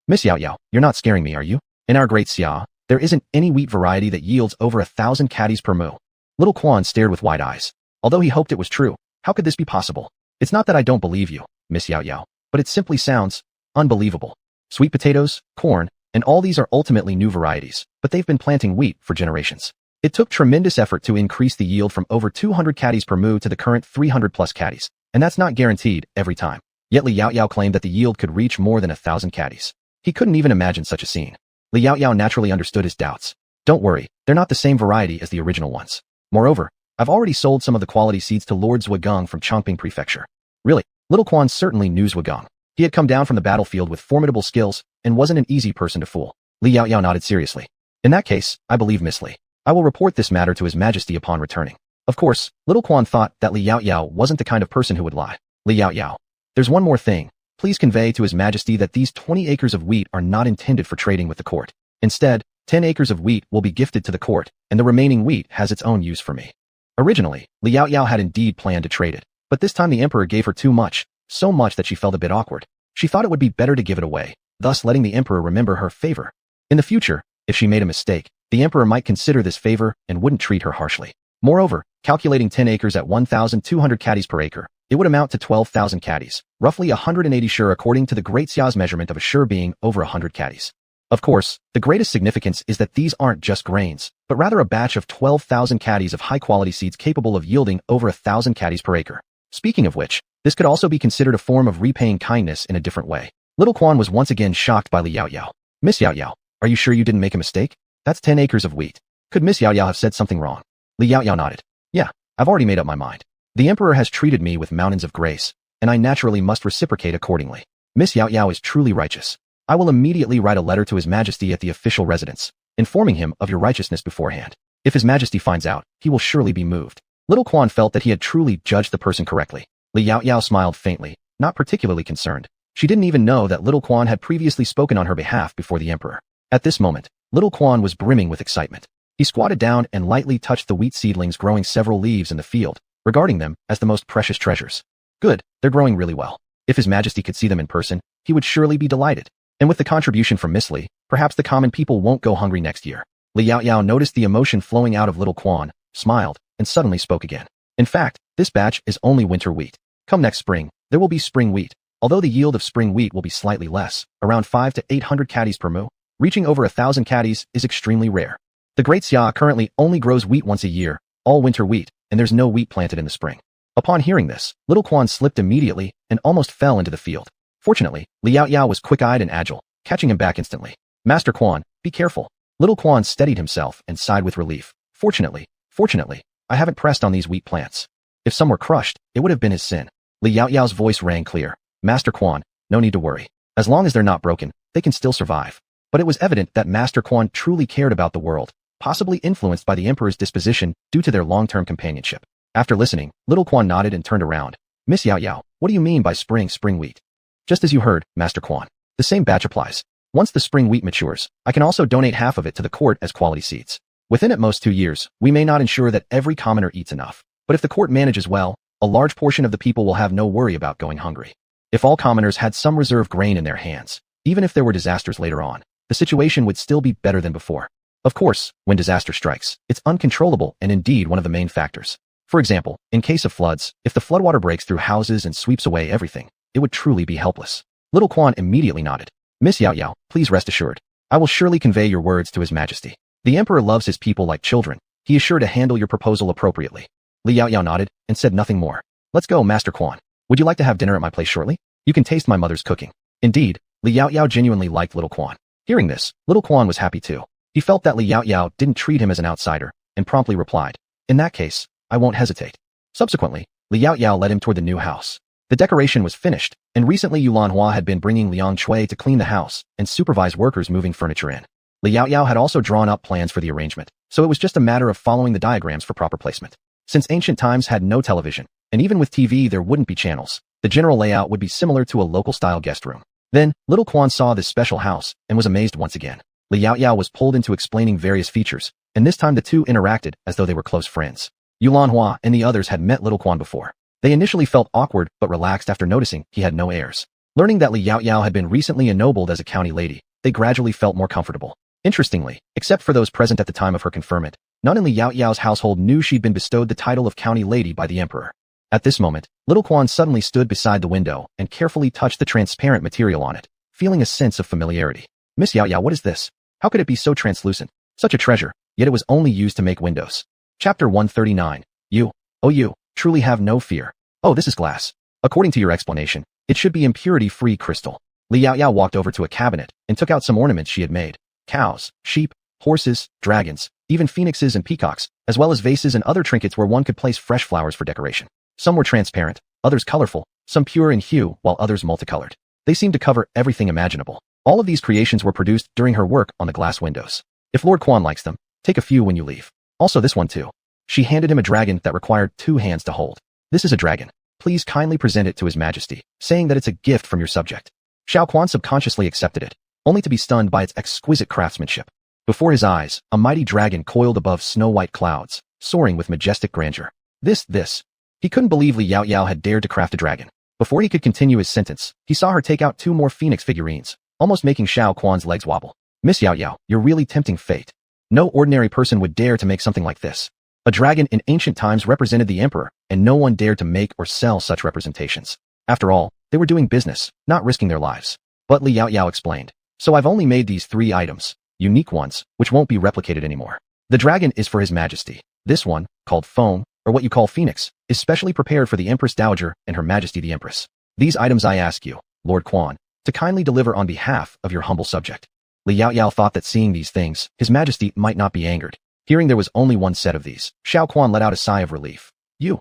Miss Yaoyao, you're not scaring me, are you? In our Great Xia, there isn't any wheat variety that yields over 1,000 caddies per mu. Little Quan stared with wide eyes. Although he hoped it was true, how could this be possible? It's not that I don't believe you, Miss Yaoyao, but it simply sounds unbelievable. Sweet potatoes, corn, and all these are ultimately new varieties, but they've been planting wheat for generations. It took tremendous effort to increase the yield from over 200 caddies per mu to the current 300 plus caddies, and that's not guaranteed every time. Yet Li Yaoyao claimed that the yield could reach more than 1,000 caddies. He couldn't even imagine such a scene. Li Yaoyao naturally understood his doubts. Don't worry, they're not the same variety as the original ones. Moreover, I've already sold some of the quality seeds to Lord Zhugang from Chongping Prefecture. Really, Little Quan certainly knew Zhugang. He had come down from the battlefield with formidable skills and wasn't an easy person to fool. Li Yaoyao nodded seriously. In that case, I believe Miss Li. I will report this matter to His Majesty upon returning. Of course, Little Quan thought that Li Yaoyao wasn't the kind of person who would lie. Li Yaoyao. There's one more thing. Please convey to His Majesty that these 20 acres of wheat are not intended for trading with the court. Instead, 10 acres of wheat will be gifted to the court, and the remaining wheat has its own use for me. Originally, Li Yaoyao had indeed planned to trade it, but this time the emperor gave her too much, so much that she felt a bit awkward. She thought it would be better to give it away, thus letting the emperor remember her favor. In the future, if she made a mistake, the emperor might consider this favor and wouldn't treat her harshly. Moreover, calculating 10 acres at 1,200 caddies per acre, it would amount to 12,000 caddies, roughly 180 shur according to the Great Xia's measurement of a shur being over 100 caddies. Of course, the greatest significance is that these aren't just grains, but rather a batch of 12,000 caddies of high-quality seeds capable of yielding over 1,000 caddies per acre. Speaking of which, this could also be considered a form of repaying kindness in a different way. Little Quan was once again shocked by Li Yaoyao. Miss Yaoyao, are you sure you didn't make a mistake? That's 10 acres of wheat. Could Miss Yaoyao have said something wrong? Li Yaoyao nodded. Yeah, I've already made up my mind. The emperor has treated me with mountains of grace, and I naturally must reciprocate accordingly. Miss Yaoyao is truly righteous. I will immediately write a letter to His Majesty at the official residence, informing him of your righteousness beforehand. If His Majesty finds out, he will surely be moved. Little Quan felt that he had truly judged the person correctly. Li Yaoyao smiled faintly, not particularly concerned. She didn't even know that Little Quan had previously spoken on her behalf before the emperor. At this moment, Little Quan was brimming with excitement. He squatted down and lightly touched the wheat seedlings growing several leaves in the field, regarding them as the most precious treasures. Good, they're growing really well. If His Majesty could see them in person, he would surely be delighted. And with the contribution from Miss Li, perhaps the common people won't go hungry next year. Li Yaoyao noticed the emotion flowing out of Little Quan, smiled, and suddenly spoke again. In fact, this batch is only winter wheat. Come next spring, there will be spring wheat. Although the yield of spring wheat will be slightly less, around 5 to 800 caddies per mu, reaching over 1,000 caddies is extremely rare. The Great Xia currently only grows wheat once a year, all winter wheat, and there's no wheat planted in the spring. Upon hearing this, Little Quan slipped immediately and almost fell into the field. Fortunately, Li Yaoyao was quick-eyed and agile, catching him back instantly. Master Quan, be careful. Little Quan steadied himself and sighed with relief. Fortunately, I haven't pressed on these wheat plants. If some were crushed, it would have been his sin. Li Yaoyao's voice rang clear. Master Quan, no need to worry. As long as they're not broken, they can still survive. But it was evident that Master Quan truly cared about the world, possibly influenced by the emperor's disposition due to their long-term companionship. After listening, Little Quan nodded and turned around. Miss Yaoyao, what do you mean by spring wheat? Just as you heard, Master Quan. The same batch applies. Once the spring wheat matures, I can also donate half of it to the court as quality seeds. Within at most 2 years, we may not ensure that every commoner eats enough. But if the court manages well, a large portion of the people will have no worry about going hungry. If all commoners had some reserve grain in their hands, even if there were disasters later on, the situation would still be better than before. Of course, when disaster strikes, it's uncontrollable and indeed one of the main factors. For example, in case of floods, if the floodwater breaks through houses and sweeps away everything, it would truly be helpless. Little Quan immediately nodded. Miss Yaoyao, please rest assured. I will surely convey your words to His Majesty. The emperor loves his people like children. He is sure to handle your proposal appropriately. Li Yaoyao nodded and said nothing more. Let's go, Master Quan. Would you like to have dinner at my place shortly? You can taste my mother's cooking. Indeed, Li Yaoyao genuinely liked Little Quan. Hearing this, Little Quan was happy too. He felt that Li Yaoyao didn't treat him as an outsider, and promptly replied, in that case, I won't hesitate. Subsequently, Li Yaoyao led him toward the new house. The decoration was finished, and recently Yulanhua had been bringing Liang Chui to clean the house and supervise workers moving furniture in. Li Yaoyao had also drawn up plans for the arrangement, so it was just a matter of following the diagrams for proper placement. Since ancient times had no television, and even with TV there wouldn't be channels, the general layout would be similar to a local-style guest room. Then, Little Quan saw this special house and was amazed once again. Li Yaoyao was pulled into explaining various features, and this time the two interacted as though they were close friends. Yulanhua and the others had met Little Quan before. They initially felt awkward but relaxed after noticing he had no heirs. Learning that Li Yaoyao had been recently ennobled as a county lady, they gradually felt more comfortable. Interestingly, except for those present at the time of her conferment, none in Li Yaoyao's household knew she'd been bestowed the title of county lady by the emperor. At this moment, Little Quan suddenly stood beside the window and carefully touched the transparent material on it, feeling a sense of familiarity. Miss Yaoyao, what is this? How could it be so translucent? Such a treasure, yet it was only used to make windows. Chapter 139. You truly have no fear. Oh, this is glass. According to your explanation, it should be impurity-free crystal. Li Yaoyao walked over to a cabinet and took out some ornaments she had made. Cows, sheep, horses, dragons, even phoenixes and peacocks, as well as vases and other trinkets where one could place fresh flowers for decoration. Some were transparent, others colorful, some pure in hue, while others multicolored. They seemed to cover everything imaginable. All of these creations were produced during her work on the glass windows. If Lord Quan likes them, take a few when you leave. Also this one too. She handed him a dragon that required 2 hands to hold. This is a dragon. Please kindly present it to His Majesty, saying that it's a gift from your subject. Xiao Quan subconsciously accepted it, only to be stunned by its exquisite craftsmanship. Before his eyes, a mighty dragon coiled above snow-white clouds, soaring with majestic grandeur. This. He couldn't believe Li Yaoyao had dared to craft a dragon. Before he could continue his sentence, he saw her take out 2 more phoenix figurines, almost making Xiao Quan's legs wobble. Miss Yaoyao, you're really tempting fate. No ordinary person would dare to make something like this. A dragon in ancient times represented the emperor, and no one dared to make or sell such representations. After all, they were doing business, not risking their lives. But Li Yaoyao explained. So I've only made these 3 items, unique ones, which won't be replicated anymore. The dragon is for His Majesty. This one, called foam, or what you call phoenix, is specially prepared for the Empress Dowager and Her Majesty the Empress. These items I ask you, Lord Quan, to kindly deliver on behalf of your humble subject. Li Yaoyao thought that seeing these things, His Majesty might not be angered. Hearing there was only one set of these, Xiao Quan let out a sigh of relief. You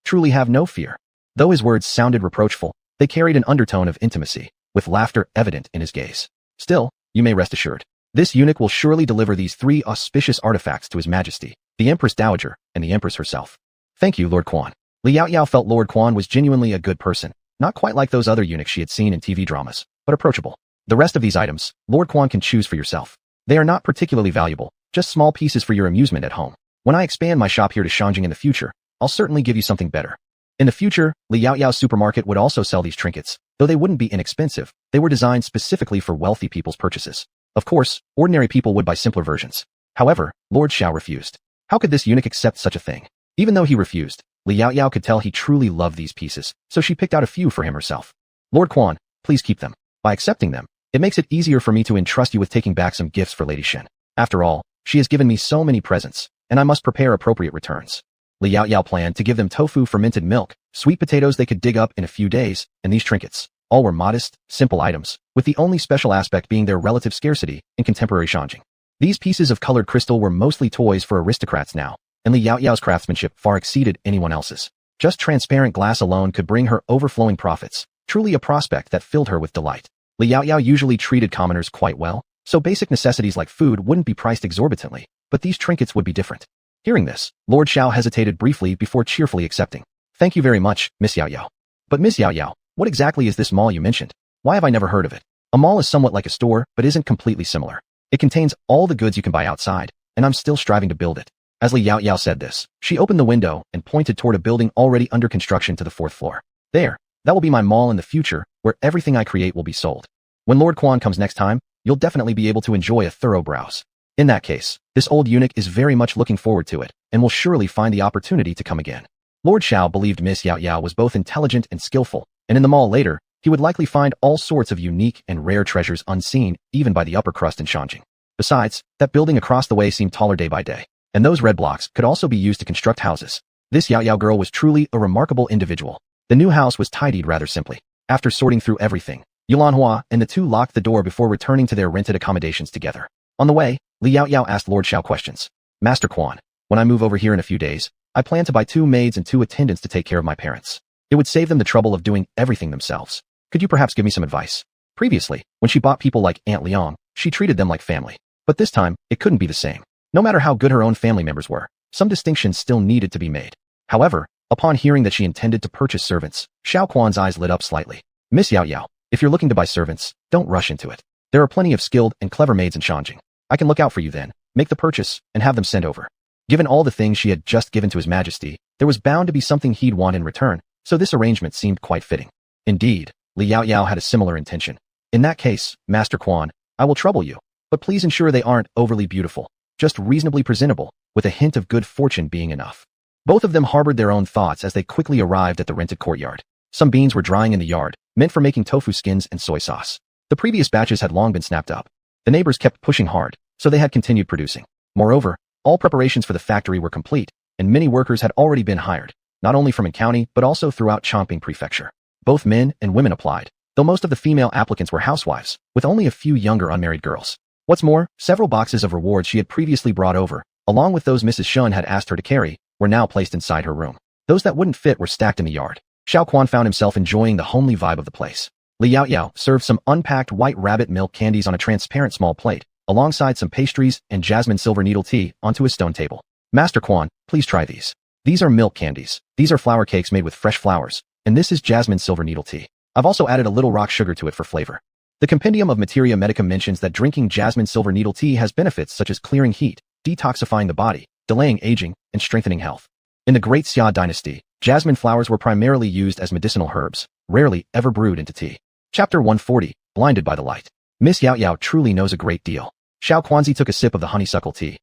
truly have no fear. Though his words sounded reproachful, they carried an undertone of intimacy, with laughter evident in his gaze. Still, you may rest assured. This eunuch will surely deliver these 3 auspicious artifacts to His Majesty, the Empress Dowager, and the Empress herself. Thank you, Lord Quan. Li Yaoyao felt Lord Quan was genuinely a good person, not quite like those other eunuchs she had seen in TV dramas, but approachable. The rest of these items, Lord Quan can choose for yourself. They are not particularly valuable, just small pieces for your amusement at home. When I expand my shop here to Shanjing in the future, I'll certainly give you something better. In the future, Li Yaoyao's supermarket would also sell these trinkets, though they wouldn't be inexpensive. They were designed specifically for wealthy people's purchases. Of course, ordinary people would buy simpler versions. However, Lord Xiao refused. How could this eunuch accept such a thing? Even though he refused, Li Yaoyao could tell he truly loved these pieces, so she picked out a few for him herself. Lord Quan, please keep them. By accepting them, it makes it easier for me to entrust you with taking back some gifts for Lady Shen. After all, she has given me so many presents, and I must prepare appropriate returns. Li Yaoyao planned to give them tofu, fermented milk, sweet potatoes they could dig up in a few days, and these trinkets. All were modest, simple items, with the only special aspect being their relative scarcity in contemporary Shanjing. These pieces of colored crystal were mostly toys for aristocrats now, and Li Yaoyao's craftsmanship far exceeded anyone else's. Just transparent glass alone could bring her overflowing profits, truly a prospect that filled her with delight. Li Yaoyao usually treated commoners quite well, so basic necessities like food wouldn't be priced exorbitantly, but these trinkets would be different. Hearing this, Lord Xiao hesitated briefly before cheerfully accepting. Thank you very much, Miss Yaoyao. But Miss Yaoyao, what exactly is this mall you mentioned? Why have I never heard of it? A mall is somewhat like a store, but isn't completely similar. It contains all the goods you can buy outside, and I'm still striving to build it. As Li Yaoyao said this, she opened the window and pointed toward a building already under construction to the 4th floor. There, that will be my mall in the future, where everything I create will be sold. When Lord Quan comes next time, you'll definitely be able to enjoy a thorough browse. In that case, this old eunuch is very much looking forward to it, and will surely find the opportunity to come again. Lord Xiao believed Miss Yaoyao was both intelligent and skillful, and in the mall later, he would likely find all sorts of unique and rare treasures unseen even by the upper crust in Shanjing. Besides, that building across the way seemed taller day by day, and those red blocks could also be used to construct houses. This Yaoyao girl was truly a remarkable individual. The new house was tidied rather simply. After sorting through everything, Yulanhua and the two locked the door before returning to their rented accommodations together. On the way, Li Yaoyao asked Lord Xiao questions. Master Quan, when I move over here in a few days, I plan to buy 2 maids and 2 attendants to take care of my parents. It would save them the trouble of doing everything themselves. Could you perhaps give me some advice? Previously, when she bought people like Aunt Liang, she treated them like family. But this time, it couldn't be the same. No matter how good her own family members were, some distinctions still needed to be made. However, upon hearing that she intended to purchase servants, Xiao Quan's eyes lit up slightly. Miss Yaoyao, if you're looking to buy servants, don't rush into it. There are plenty of skilled and clever maids in Shanjing. I can look out for you then, make the purchase, and have them sent over. Given all the things she had just given to His Majesty, there was bound to be something he'd want in return, so this arrangement seemed quite fitting. Indeed, Li Yaoyao had a similar intention. In that case, Master Quan, I will trouble you, but please ensure they aren't overly beautiful, just reasonably presentable, with a hint of good fortune being enough. Both of them harbored their own thoughts as they quickly arrived at the rented courtyard. Some beans were drying in the yard, meant for making tofu skins and soy sauce. The previous batches had long been snapped up. The neighbors kept pushing hard, so they had continued producing. Moreover, all preparations for the factory were complete, and many workers had already been hired, not only from County but also throughout Chongping Prefecture. Both men and women applied, though most of the female applicants were housewives, with only a few younger unmarried girls. What's more, several boxes of rewards she had previously brought over, along with those Mrs. Shun had asked her to carry, were now placed inside her room. Those that wouldn't fit were stacked in the yard. Xiao Quan found himself enjoying the homely vibe of the place. Li Yaoyao served some unpacked white rabbit milk candies on a transparent small plate, alongside some pastries and jasmine silver needle tea onto his stone table. Master Quan, please try these. These are milk candies. These are flour cakes made with fresh flowers, and this is jasmine silver needle tea. I've also added a little rock sugar to it for flavor. The Compendium of Materia Medica mentions that drinking jasmine silver needle tea has benefits such as clearing heat, detoxifying the body, delaying aging, and strengthening health. In the Great Xia dynasty, jasmine flowers were primarily used as medicinal herbs, rarely ever brewed into tea. Chapter 140, Blinded by the Light. Miss Yaoyao truly knows a great deal. Xiao Quanzi took a sip of the honeysuckle tea.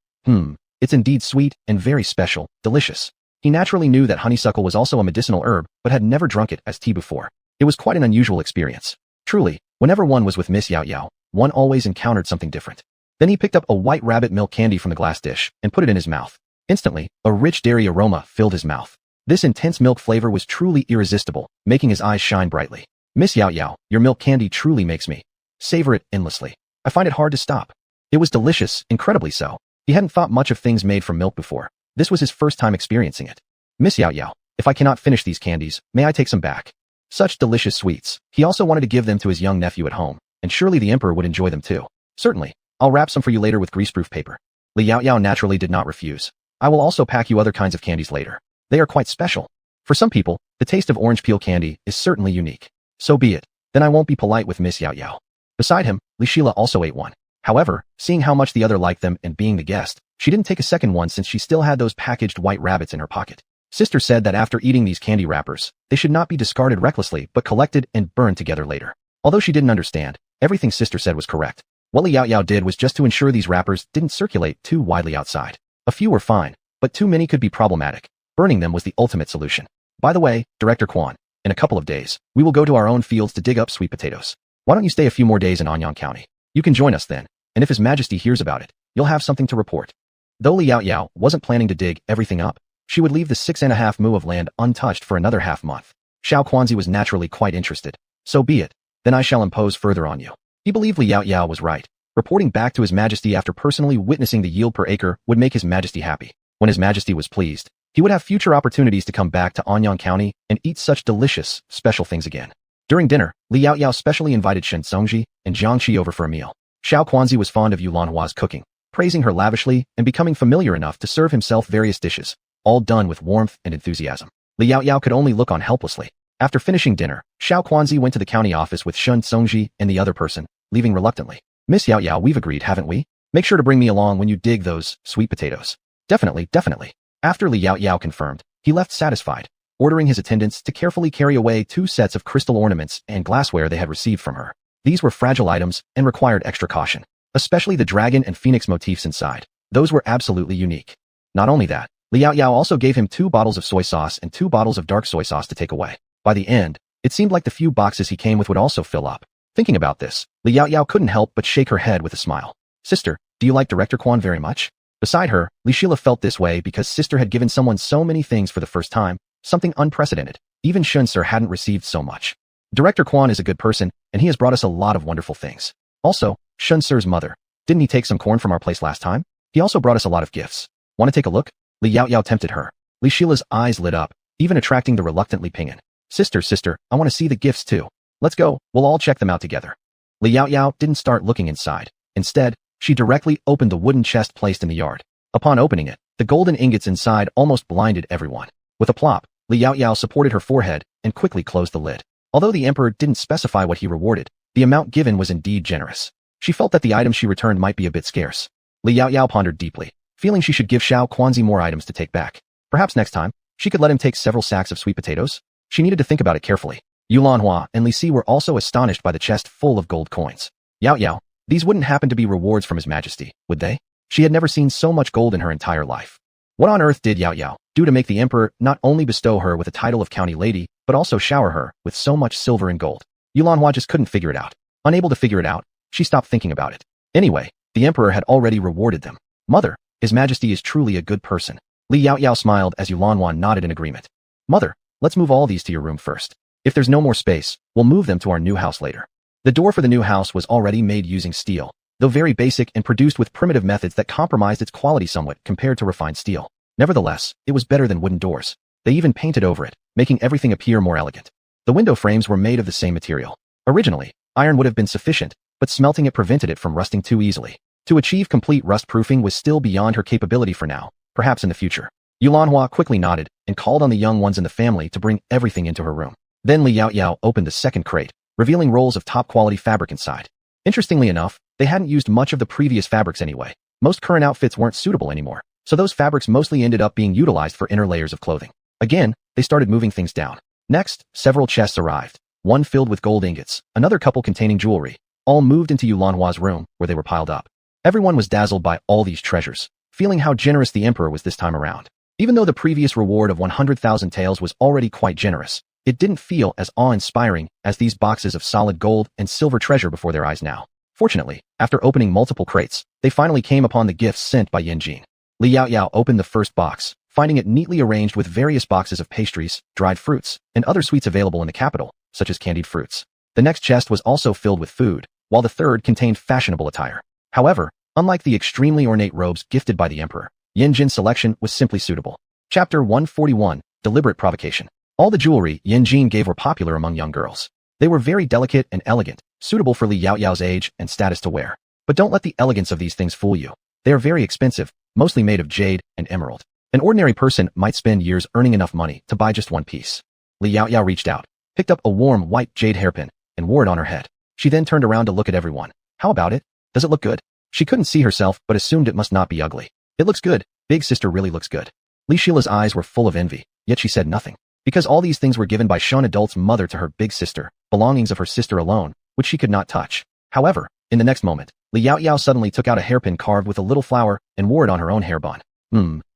It's indeed sweet and very special, delicious. He naturally knew that honeysuckle was also a medicinal herb, but had never drunk it as tea before. It was quite an unusual experience. Truly, whenever one was with Miss Yaoyao, one always encountered something different. Then he picked up a white rabbit milk candy from the glass dish and put it in his mouth. Instantly, a rich dairy aroma filled his mouth. This intense milk flavor was truly irresistible, making his eyes shine brightly. Miss Yaoyao, your milk candy truly makes me savor it endlessly. I find it hard to stop. It was delicious, incredibly so. He hadn't thought much of things made from milk before. This was his first time experiencing it. Miss Yaoyao, if I cannot finish these candies, may I take some back? Such delicious sweets. He also wanted to give them to his young nephew at home, and surely the emperor would enjoy them too. Certainly, I'll wrap some for you later with greaseproof paper. Li Yaoyao naturally did not refuse. I will also pack you other kinds of candies later. They are quite special. For some people, the taste of orange peel candy is certainly unique. So be it. Then I won't be polite with Miss Yaoyao. Beside him, Li Shila also ate one. However, seeing how much the other liked them and being the guest, she didn't take a second one since she still had those packaged white rabbits in her pocket. Sister said that after eating these candy wrappers, they should not be discarded recklessly but collected and burned together later. Although she didn't understand, everything Sister said was correct. What Li Yaoyao did was just to ensure these wrappers didn't circulate too widely outside. A few were fine, but too many could be problematic. Burning them was the ultimate solution. By the way, Director Quan, in a couple of days, we will go to our own fields to dig up sweet potatoes. Why don't you stay a few more days in Anyang County? You can join us then, and if His Majesty hears about it, you'll have something to report. Though Li Yaoyao wasn't planning to dig everything up, she would leave the 6.5 mu of land untouched for another half month. Xiao Quanzi was naturally quite interested. So be it. Then I shall impose further on you. He believed Li Yaoyao was right. Reporting back to His Majesty after personally witnessing the yield per acre would make His Majesty happy. When His Majesty was pleased, he would have future opportunities to come back to Anyang County and eat such delicious, special things again. During dinner, Li Yaoyao specially invited Shen Songji and Jiang Qi over for a meal. Xiao Quanzi was fond of Yulan Hua's cooking, praising her lavishly and becoming familiar enough to serve himself various dishes, all done with warmth and enthusiasm. Li Yaoyao could only look on helplessly. After finishing dinner, Xiao Quanzi went to the county office with Shen Songji and the other person, leaving reluctantly. Miss Yaoyao, we've agreed, haven't we? Make sure to bring me along when you dig those sweet potatoes. Definitely, definitely. After Li Yaoyao confirmed, he left satisfied, ordering his attendants to carefully carry away 2 sets of crystal ornaments and glassware they had received from her. These were fragile items and required extra caution, especially the dragon and phoenix motifs inside. Those were absolutely unique. Not only that, Li Yaoyao also gave him 2 bottles of soy sauce and 2 bottles of dark soy sauce to take away. By the end, it seemed like the few boxes he came with would also fill up. Thinking about this, Li Yaoyao couldn't help but shake her head with a smile. Sister, do you like Director Quan very much? Beside her, Li Shila felt this way because Sister had given someone so many things for the first time, something unprecedented. Even Shun Sir hadn't received so much. Director Quan is a good person, and he has brought us a lot of wonderful things. Also, Shun Sir's mother. Didn't he take some corn from our place last time? He also brought us a lot of gifts. Want to take a look? Li Yaoyao tempted her. Li Shila's eyes lit up, even attracting the reluctant Li Ping'an. Sister, I want to see the gifts too. Let's go, we'll all check them out together. Li Yaoyao didn't start looking inside. Instead, she directly opened the wooden chest placed in the yard. Upon opening it, the golden ingots inside almost blinded everyone. With a plop, Li Yaoyao supported her forehead and quickly closed the lid. Although the emperor didn't specify what he rewarded, the amount given was indeed generous. She felt that the items she returned might be a bit scarce. Li Yaoyao pondered deeply, feeling she should give Xiao Quanzi more items to take back. Perhaps next time, she could let him take several sacks of sweet potatoes. She needed to think about it carefully. Yulan Hua and Li Si were also astonished by the chest full of gold coins. Yaoyao, these wouldn't happen to be rewards from His Majesty, would they? She had never seen so much gold in her entire life. What on earth did Yaoyao do to make the emperor not only bestow her with the title of county lady, but also shower her with so much silver and gold? Yulan Hua just couldn't figure it out. Unable to figure it out, she stopped thinking about it. Anyway, the emperor had already rewarded them. Mother, His Majesty is truly a good person. Li Yaoyao smiled as Yulan Hua nodded in agreement. Mother, let's move all these to your room first. If there's no more space, we'll move them to our new house later. The door for the new house was already made using steel, though very basic and produced with primitive methods that compromised its quality somewhat compared to refined steel. Nevertheless, it was better than wooden doors. They even painted over it, making everything appear more elegant. The window frames were made of the same material. Originally, iron would have been sufficient, but smelting it prevented it from rusting too easily. To achieve complete rust-proofing was still beyond her capability for now, perhaps in the future. Yulanhua quickly nodded and called on the young ones in the family to bring everything into her room. Then Li Yaoyao opened the second crate, revealing rolls of top-quality fabric inside. Interestingly enough, they hadn't used much of the previous fabrics anyway. Most current outfits weren't suitable anymore, so those fabrics mostly ended up being utilized for inner layers of clothing. Again, they started moving things down. Next, several chests arrived, one filled with gold ingots, another couple containing jewelry, all moved into Yulanhua's room, where they were piled up. Everyone was dazzled by all these treasures, feeling how generous the emperor was this time around. Even though the previous reward of 100,000 taels was already quite generous, it didn't feel as awe-inspiring as these boxes of solid gold and silver treasure before their eyes now. Fortunately, after opening multiple crates, they finally came upon the gifts sent by Yanjin. Li Yaoyao opened the first box, finding it neatly arranged with various boxes of pastries, dried fruits, and other sweets available in the capital, such as candied fruits. The next chest was also filled with food, while the third contained fashionable attire. However, unlike the extremely ornate robes gifted by the emperor, Yanjin's selection was simply suitable. Chapter 141, Deliberate Provocation. All the jewelry Yanjin gave were popular among young girls. They were very delicate and elegant, suitable for Li Yaoyao's age and status to wear. But don't let the elegance of these things fool you. They are very expensive, mostly made of jade and emerald. An ordinary person might spend years earning enough money to buy just one piece. Li Yaoyao reached out, picked up a warm white jade hairpin, and wore it on her head. She then turned around to look at everyone. How about it? Does it look good? She couldn't see herself but assumed it must not be ugly. It looks good. Big sister really looks good. Li Shila's eyes were full of envy, yet she said nothing. Because all these things were given by Shun Adult's mother to her big sister, belongings of her sister alone, which she could not touch. However, in the next moment, Li Yaoyao suddenly took out a hairpin carved with a little flower and wore it on her own hairband.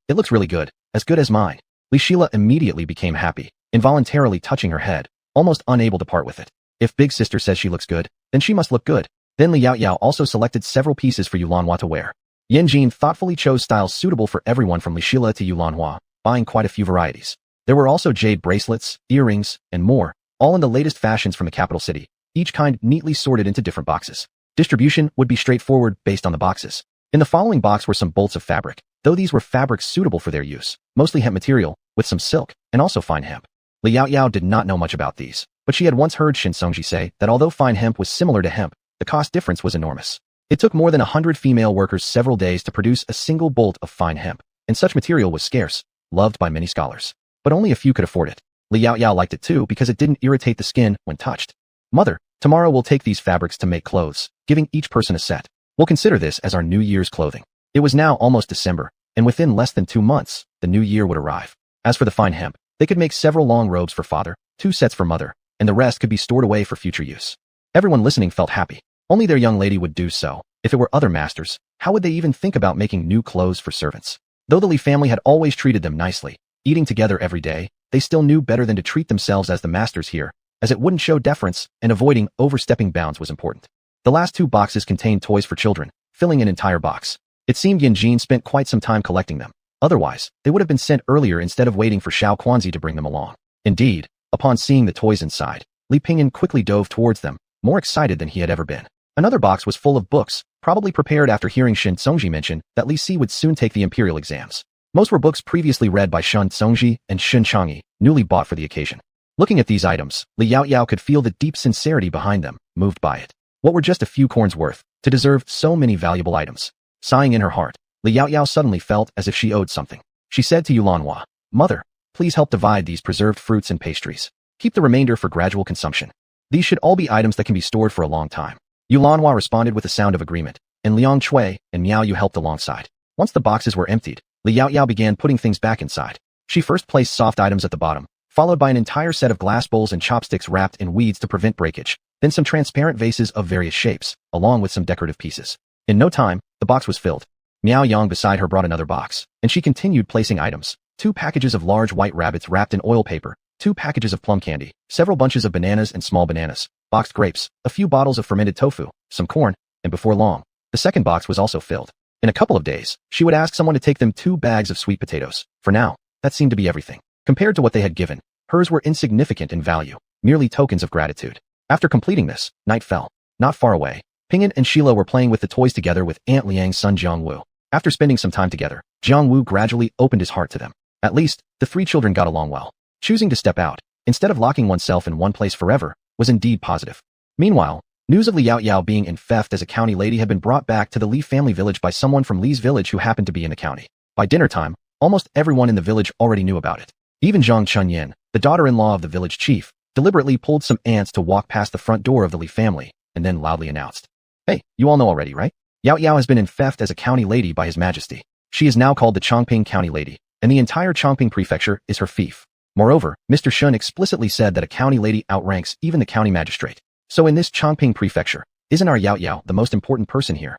It looks really good as mine. Li Shila immediately became happy, involuntarily touching her head, almost unable to part with it. If big sister says she looks good, then she must look good. Then Li Yaoyao also selected several pieces for Yulanhua to wear. Yanjin thoughtfully chose styles suitable for everyone from Li Shila to Yulanhua, buying quite a few varieties. There were also jade bracelets, earrings, and more, all in the latest fashions from the capital city, each kind neatly sorted into different boxes. Distribution would be straightforward based on the boxes. In the following box were some bolts of fabric, though these were fabrics suitable for their use, mostly hemp material, with some silk, and also fine hemp. Li Yaoyao did not know much about these, but she had once heard Shin Songji say that although fine hemp was similar to hemp, the cost difference was enormous. It took more than 100 female workers several days to produce a single bolt of fine hemp, and such material was scarce, loved by many scholars. But only a few could afford it. Li Yaoyao liked it too because it didn't irritate the skin when touched. Mother, tomorrow we'll take these fabrics to make clothes, giving each person a set. We'll consider this as our New Year's clothing. It was now almost December, and within less than 2 months, the new year would arrive. As for the fine hemp, they could make several long robes for father, 2 sets for mother, and the rest could be stored away for future use. Everyone listening felt happy. Only their young lady would do so. If it were other masters, how would they even think about making new clothes for servants? Though the Li family had always treated them nicely, eating together every day, they still knew better than to treat themselves as the masters here, as it wouldn't show deference, and avoiding overstepping bounds was important. The last 2 boxes contained toys for children, filling an entire box. It seemed Yanjin spent quite some time collecting them. Otherwise, they would have been sent earlier instead of waiting for Xiao Quanzi to bring them along. Indeed, upon seeing the toys inside, Li Pingyan quickly dove towards them, more excited than he had ever been. Another box was full of books, probably prepared after hearing Shin Songji mention that Li Si would soon take the imperial exams. Most were books previously read by Shun Songji and Shin Changyi, newly bought for the occasion. Looking at these items, Li Yaoyao could feel the deep sincerity behind them, moved by it. What were just a few corns worth, to deserve so many valuable items? Sighing in her heart, Li Yaoyao suddenly felt as if she owed something. She said to Yulanhua, Mother, please help divide these preserved fruits and pastries. Keep the remainder for gradual consumption. These should all be items that can be stored for a long time. Yulanhua responded with a sound of agreement, and Liang Chui and Miao Yu helped alongside. Once the boxes were emptied, Li Yaoyao began putting things back inside. She first placed soft items at the bottom, followed by an entire set of glass bowls and chopsticks wrapped in weeds to prevent breakage, then some transparent vases of various shapes, along with some decorative pieces. In no time, the box was filled. Miao Yang beside her brought another box, and she continued placing items. 2 packages of large white rabbits wrapped in oil paper, 2 packages of plum candy, several bunches of bananas and small bananas, boxed grapes, a few bottles of fermented tofu, some corn, and before long, the second box was also filled. In a couple of days, she would ask someone to take them 2 bags of sweet potatoes. For now, that seemed to be everything. Compared to what they had given, hers were insignificant in value, merely tokens of gratitude. After completing this, night fell. Not far away, Ping'an and Sheila were playing with the toys together with Aunt Liang's son Jiangwu. After spending some time together, Jiangwu gradually opened his heart to them. At least, the three children got along well. Choosing to step out, instead of locking oneself in one place forever, was indeed positive. Meanwhile, news of Li Yaoyao being in theft as a county lady had been brought back to the Li family village by someone from Li's village who happened to be in the county. By dinner time, almost everyone in the village already knew about it. Even Zhang Chunyan, the daughter-in-law of the village chief, deliberately pulled some ants to walk past the front door of the Li family, and then loudly announced, "Hey, you all know already, right? Yaoyao has been in theft as a county lady by His Majesty. She is now called the Chongping County Lady, and the entire Chongping Prefecture is her fief." Moreover, Mr. Shun explicitly said that a county lady outranks even the county magistrate. So in this Chongping Prefecture, isn't our Yaoyao the most important person here?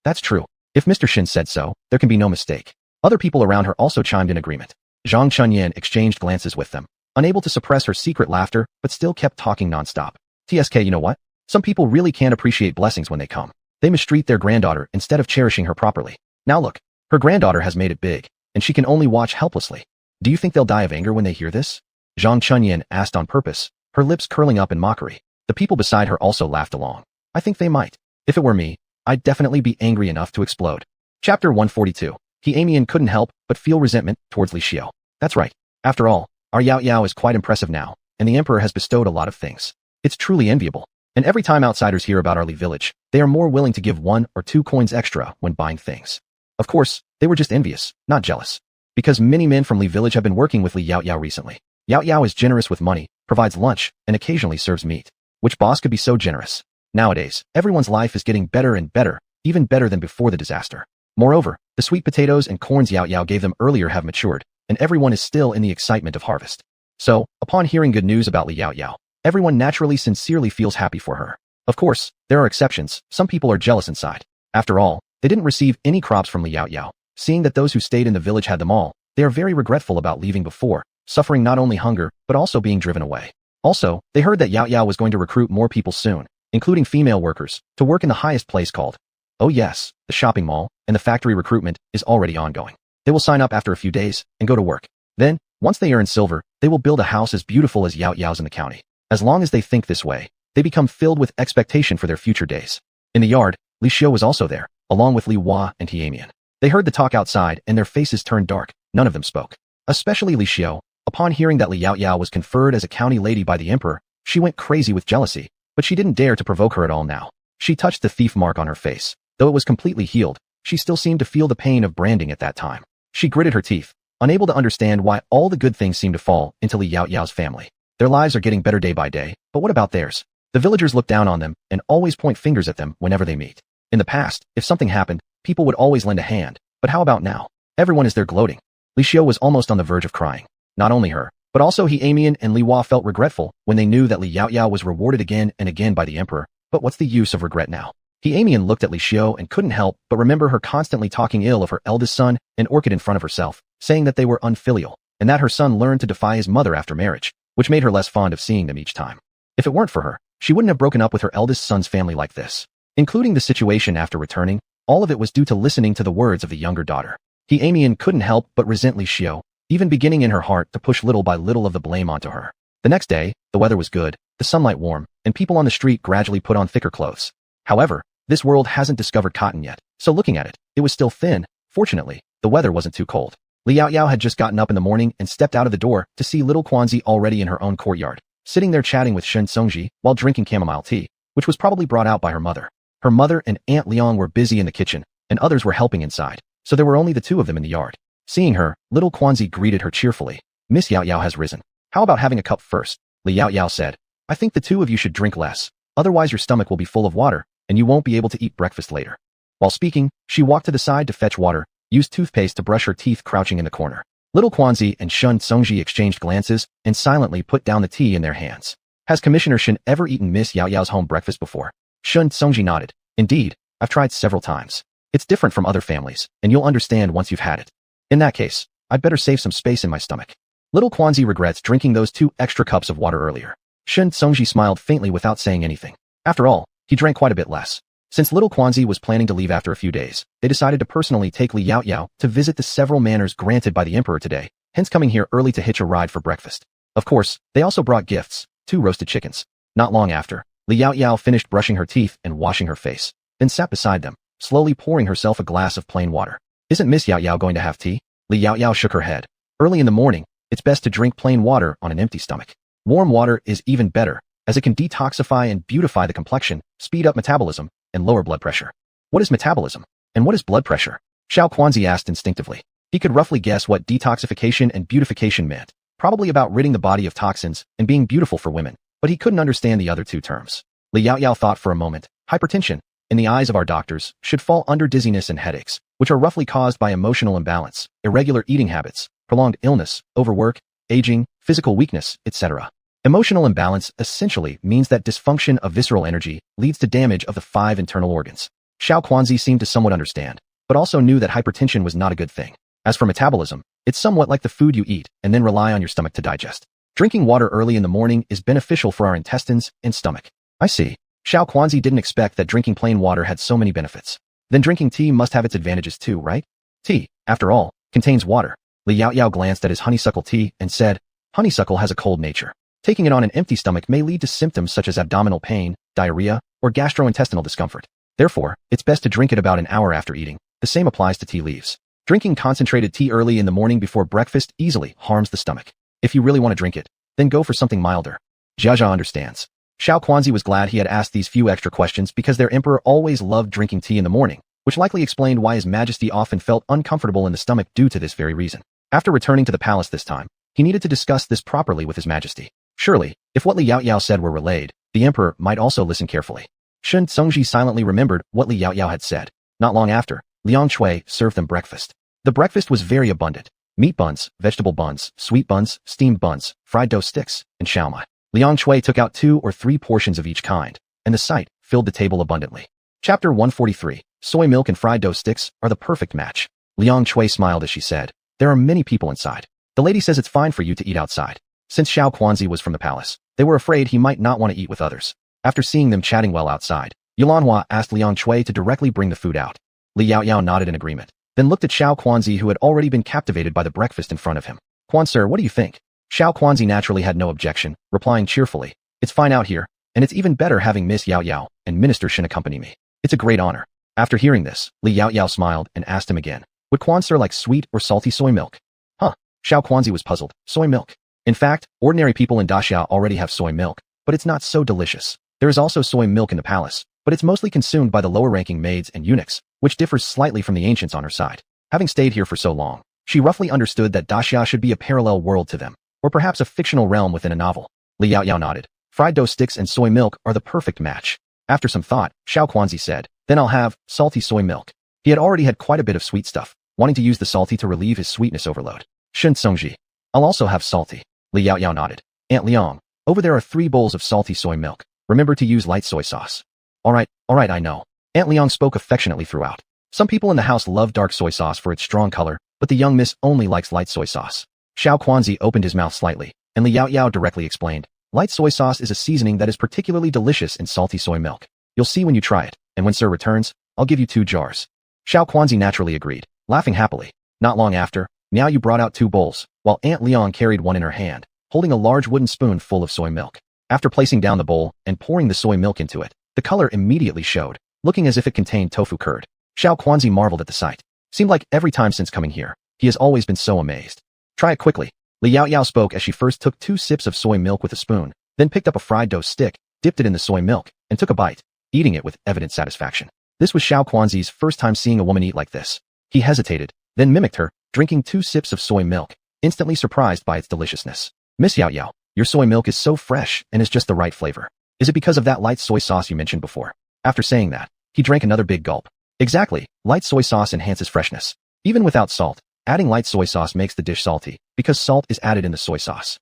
That's true. If Mr. Shin said so, there can be no mistake. Other people around her also chimed in agreement. Zhang Chunyan exchanged glances with them, unable to suppress her secret laughter, but still kept talking nonstop. TSK, you know what? Some people really can't appreciate blessings when they come. They mistreat their granddaughter instead of cherishing her properly. Now look, her granddaughter has made it big, and she can only watch helplessly. Do you think they'll die of anger when they hear this? Zhang Chunyan asked on purpose, her lips curling up in mockery. The people beside her also laughed along. I think they might. If it were me, I'd definitely be angry enough to explode. Chapter 142. Emian couldn't help but feel resentment towards Li Xiao. That's right. After all, our Yaoyao is quite impressive now, and the emperor has bestowed a lot of things. It's truly enviable. And every time outsiders hear about our Li village, they are more willing to give 1 or 2 coins extra when buying things. Of course, they were just envious, not jealous. Because many men from Li village have been working with Li Yaoyao recently. Yaoyao is generous with money, provides lunch, and occasionally serves meat. Which boss could be so generous? Nowadays, everyone's life is getting better and better, even better than before the disaster. Moreover, the sweet potatoes and corns Yaoyao gave them earlier have matured, and everyone is still in the excitement of harvest. So, upon hearing good news about Li Yaoyao, everyone naturally sincerely feels happy for her. Of course, there are exceptions. Some people are jealous inside. After all, they didn't receive any crops from Li Yaoyao. Seeing that those who stayed in the village had them all, they are very regretful about leaving before, suffering not only hunger, but also being driven away. Also, they heard that Yaoyao was going to recruit more people soon, including female workers, to work in the highest place called, oh yes, the shopping mall, and the factory recruitment is already ongoing. They will sign up after a few days and go to work. Then, once they earn silver, they will build a house as beautiful as Yaoyao's in the county. As long as they think this way, they become filled with expectation for their future days. In the yard, Li Xiao was also there, along with Li Hua and Emian. They heard the talk outside and their faces turned dark. None of them spoke. Especially Li Xiao. Upon hearing that Li Yaoyao was conferred as a county lady by the emperor, she went crazy with jealousy, but she didn't dare to provoke her at all now. She touched the thief mark on her face. Though it was completely healed, she still seemed to feel the pain of branding at that time. She gritted her teeth, unable to understand why all the good things seemed to fall into Li Yaoyao's family. Their lives are getting better day by day, but what about theirs? The villagers look down on them and always point fingers at them whenever they meet. In the past, if something happened, people would always lend a hand, but how about now? Everyone is there gloating. Li Xiao was almost on the verge of crying. Not only her, but also Emian and Li Hua felt regretful when they knew that Li Yaoyao was rewarded again and again by the emperor, but what's the use of regret now? Emian looked at Li Xiao and couldn't help but remember her constantly talking ill of her eldest son and Orchid in front of herself, saying that they were unfilial, and that her son learned to defy his mother after marriage, which made her less fond of seeing them each time. If it weren't for her, she wouldn't have broken up with her eldest son's family like this. Including the situation after returning, all of it was due to listening to the words of the younger daughter. Emian couldn't help but resent Li Xiao, even beginning in her heart to push little by little of the blame onto her. The next day, the weather was good, the sunlight warm, and people on the street gradually put on thicker clothes. However, this world hasn't discovered cotton yet, so looking at it, it was still thin. Fortunately, the weather wasn't too cold. Li Yaoyao had just gotten up in the morning and stepped out of the door to see little Quanzi already in her own courtyard, sitting there chatting with Shen Songji while drinking chamomile tea, which was probably brought out by her mother. Her mother and Aunt Liang were busy in the kitchen, and others were helping inside, so there were only the two of them in the yard. Seeing her, little Quanzi greeted her cheerfully. Miss Yaoyao has risen. How about having a cup first? Li Yaoyao said. I think the two of you should drink less, otherwise your stomach will be full of water, and you won't be able to eat breakfast later. While speaking, she walked to the side to fetch water, used toothpaste to brush her teeth crouching in the corner. Little Quanzi and Shun Songji exchanged glances and silently put down the tea in their hands. Has Commissioner Shen ever eaten Miss Yaoyao's home breakfast before? Shun Songji nodded. Indeed, I've tried several times. It's different from other families, and you'll understand once you've had it. In that case, I'd better save some space in my stomach. Little Quanzi regrets drinking those 2 extra cups of water earlier. Shun Songji smiled faintly without saying anything. After all, he drank quite a bit less. Since little Quanzi was planning to leave after a few days, they decided to personally take Li Yaoyao to visit the several manors granted by the emperor today, hence coming here early to hitch a ride for breakfast. Of course, they also brought gifts, 2 roasted chickens. Not long after, Li Yaoyao finished brushing her teeth and washing her face, then sat beside them, slowly pouring herself a glass of plain water. Isn't Miss Yaoyao going to have tea? Li Yaoyao shook her head. Early in the morning, it's best to drink plain water on an empty stomach. Warm water is even better, as it can detoxify and beautify the complexion, speed up metabolism, and lower blood pressure. What is metabolism? And what is blood pressure? Xiao Quanzi asked instinctively. He could roughly guess what detoxification and beautification meant, probably about ridding the body of toxins and being beautiful for women, but he couldn't understand the other two terms. Li Yaoyao thought for a moment. Hypertension, in the eyes of our doctors, should fall under dizziness and headaches, which are roughly caused by emotional imbalance, irregular eating habits, prolonged illness, overwork, aging, physical weakness, etc. Emotional imbalance essentially means that dysfunction of visceral energy leads to damage of the 5 internal organs. Xiao Quanzi seemed to somewhat understand, but also knew that hypertension was not a good thing. As for metabolism, it's somewhat like the food you eat and then rely on your stomach to digest. Drinking water early in the morning is beneficial for our intestines and stomach. I see. Xiao Quanzi didn't expect that drinking plain water had so many benefits. Then drinking tea must have its advantages too, right? Tea, after all, contains water. Li Yaoyao glanced at his honeysuckle tea and said, honeysuckle has a cold nature. Taking it on an empty stomach may lead to symptoms such as abdominal pain, diarrhea, or gastrointestinal discomfort. Therefore, it's best to drink it about an hour after eating. The same applies to tea leaves. Drinking concentrated tea early in the morning before breakfast easily harms the stomach. If you really want to drink it, then go for something milder. Jiajia understands. Xiao Quanzi was glad he had asked these few extra questions because their emperor always loved drinking tea in the morning, which likely explained why His Majesty often felt uncomfortable in the stomach due to this very reason. After returning to the palace this time, he needed to discuss this properly with His Majesty. Surely, if what Li Yaoyao said were relayed, the emperor might also listen carefully. Shun Tsungji silently remembered what Li Yaoyao had said. Not long after, Liang Chui served them breakfast. The breakfast was very abundant. Meat buns, vegetable buns, sweet buns, steamed buns, fried dough sticks, and xiaomai. Liang Chui took out 2 or 3 portions of each kind, and the sight filled the table abundantly. Chapter 143. Soy milk and fried dough sticks are the perfect match. Liang Chui smiled as she said, there are many people inside. The lady says it's fine for you to eat outside. Since Xiao Quanzi was from the palace, they were afraid he might not want to eat with others. After seeing them chatting well outside, Yulanhua asked Liang Chui to directly bring the food out. Li Yaoyao nodded in agreement, then looked at Xiao Quanzi who had already been captivated by the breakfast in front of him. Quan sir, what do you think? Xiao Quanzi naturally had no objection, replying cheerfully, it's fine out here, and it's even better having Miss Yaoyao and Minister Shin accompany me. It's a great honor. After hearing this, Li Yaoyao smiled and asked him again, would Quan sir like sweet or salty soy milk? Huh? Xiao Quanzi was puzzled. Soy milk. In fact, ordinary people in Daxia already have soy milk, but it's not so delicious. There is also soy milk in the palace, but it's mostly consumed by the lower-ranking maids and eunuchs, which differs slightly from the ancients on her side. Having stayed here for so long, she roughly understood that Daxia should be a parallel world to them, or perhaps a fictional realm within a novel. Li Yaoyao nodded. Fried dough sticks and soy milk are the perfect match. After some thought, Xiao Quanzi said, then I'll have salty soy milk. He had already had quite a bit of sweet stuff, wanting to use the salty to relieve his sweetness overload. Shen Tsungji. I'll also have salty. Li Yaoyao nodded. Aunt Liang, over there are 3 bowls of salty soy milk. Remember to use light soy sauce. All right, I know. Aunt Liang spoke affectionately throughout. Some people in the house love dark soy sauce for its strong color, but the young miss only likes light soy sauce. Xiao Quanzi opened his mouth slightly, and Li Yaoyao directly explained, light soy sauce is a seasoning that is particularly delicious in salty soy milk. You'll see when you try it, and when sir returns, I'll give you 2 jars. Xiao Quanzi naturally agreed, laughing happily. Not long after, Miao Yu brought out 2 bowls, while Aunt Liang carried one in her hand, holding a large wooden spoon full of soy milk. After placing down the bowl and pouring the soy milk into it, the color immediately showed, looking as if it contained tofu curd. Xiao Quanzi marveled at the sight. Seemed like every time since coming here, he has always been so amazed. Try it quickly. Li Yaoyao spoke as she first took 2 sips of soy milk with a spoon, then picked up a fried dough stick, dipped it in the soy milk, and took a bite, eating it with evident satisfaction. This was Xiao Quanzi's first time seeing a woman eat like this. He hesitated, then mimicked her, drinking 2 sips of soy milk, instantly surprised by its deliciousness. Miss Yaoyao, your soy milk is so fresh and is just the right flavor. Is it because of that light soy sauce you mentioned before? After saying that, he drank another big gulp. Exactly, light soy sauce enhances freshness. Even without salt, adding light soy sauce makes the dish salty, because salt is added in the soy sauce.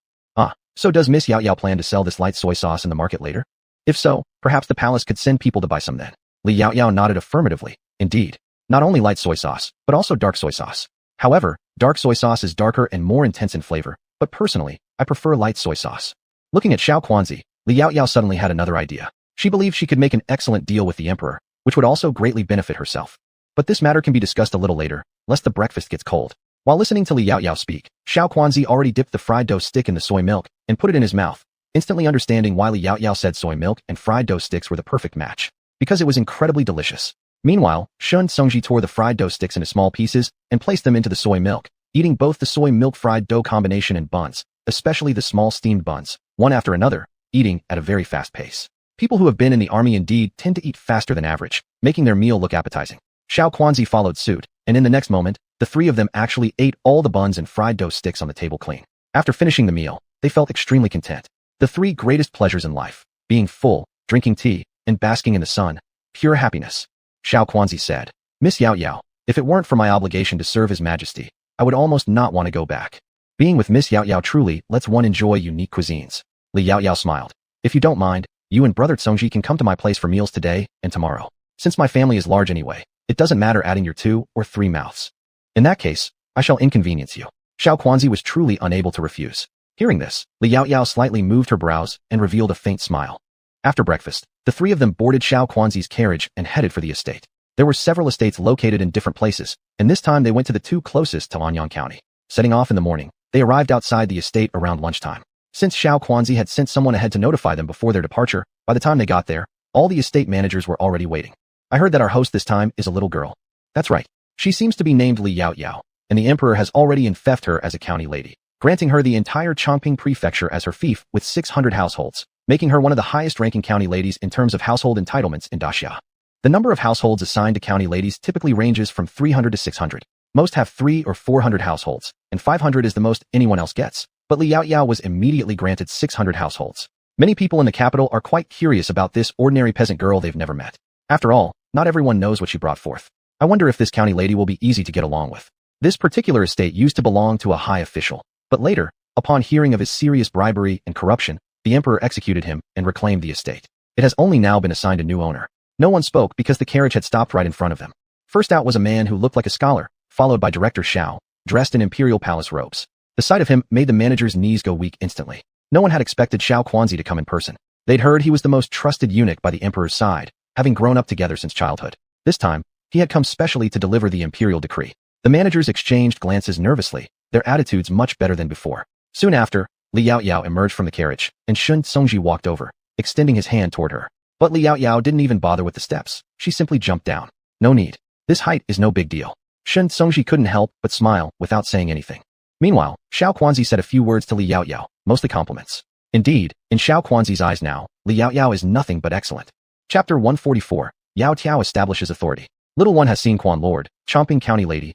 So does Miss Yaoyao plan to sell this light soy sauce in the market later? If so, perhaps the palace could send people to buy some then. Li Yaoyao nodded affirmatively. Indeed. Not only light soy sauce, but also dark soy sauce. However, dark soy sauce is darker and more intense in flavor, but personally, I prefer light soy sauce. Looking at Xiao Quanzi, Li Yaoyao suddenly had another idea. She believed she could make an excellent deal with the emperor, which would also greatly benefit herself. But this matter can be discussed a little later, lest the breakfast gets cold. While listening to Li Yaoyao speak, Xiao Quanzi already dipped the fried dough stick in the soy milk and put it in his mouth, instantly understanding why Li Yaoyao said soy milk and fried dough sticks were the perfect match. Because it was incredibly delicious. Meanwhile, Shun Songji tore the fried dough sticks into small pieces and placed them into the soy milk, eating both the soy milk fried dough combination and buns, especially the small steamed buns, one after another, eating at a very fast pace. People who have been in the army indeed tend to eat faster than average, making their meal look appetizing. Xiao Quanzi followed suit, and in the next moment, the three of them actually ate all the buns and fried dough sticks on the table clean. After finishing the meal, they felt extremely content. The three greatest pleasures in life, being full, drinking tea, and basking in the sun, pure happiness. Xiao Quanzi said, Miss Yao Yao, if it weren't for my obligation to serve His Majesty, I would almost not want to go back. Being with Miss Yao Yao truly lets one enjoy unique cuisines. Li Yao Yao smiled. If you don't mind, you and brother Tsongji can come to my place for meals today and tomorrow. Since my family is large anyway, it doesn't matter adding your 2 or 3 mouths. In that case, I shall inconvenience you. Xiao Quanzi was truly unable to refuse. Hearing this, Li Yao Yao slightly moved her brows and revealed a faint smile. After breakfast, the three of them boarded Xiao Quanzi's carriage and headed for the estate. There were several estates located in different places, and this time they went to the 2 closest to Anyang County. Setting off in the morning, they arrived outside the estate around lunchtime. Since Xiao Quanzi had sent someone ahead to notify them before their departure, by the time they got there, all the estate managers were already waiting. I heard that our host this time is a little girl. That's right. She seems to be named Li Yao Yao, and the emperor has already enfeoffed her as a county lady, granting her the entire Chongping prefecture as her fief with 600 households, making her one of the highest-ranking county ladies in terms of household entitlements in Daxia. The number of households assigned to county ladies typically ranges from 300 to 600. Most have 300 or 400 households, and 500 is the most anyone else gets. But Li Yao Yao was immediately granted 600 households. Many people in the capital are quite curious about this ordinary peasant girl they've never met. After all, not everyone knows what she brought forth. I wonder if this county lady will be easy to get along with. This particular estate used to belong to a high official, but later, upon hearing of his serious bribery and corruption, the emperor executed him and reclaimed the estate. It has only now been assigned a new owner. No one spoke because the carriage had stopped right in front of them. First out was a man who looked like a scholar, followed by Director Xiao, dressed in imperial palace robes. The sight of him made the manager's knees go weak instantly. No one had expected Xiao Quanzi to come in person. They'd heard he was the most trusted eunuch by the emperor's side, having grown up together since childhood. This time, he had come specially to deliver the imperial decree. The managers exchanged glances nervously, their attitudes much better than before. Soon after, Li Yao Yao emerged from the carriage, and Shun Songji walked over, extending his hand toward her. But Li Yao Yao didn't even bother with the steps. She simply jumped down. No need. This height is no big deal. Shun Songji couldn't help but smile without saying anything. Meanwhile, Xiao Quanzi said a few words to Li Yao Yao, mostly compliments. Indeed, in Xiao Quanzi's eyes now, Li Yao Yao is nothing but excellent. Chapter 144, Yao Tiao establishes authority. Little one has seen Quan Lord, Chongping County Lady,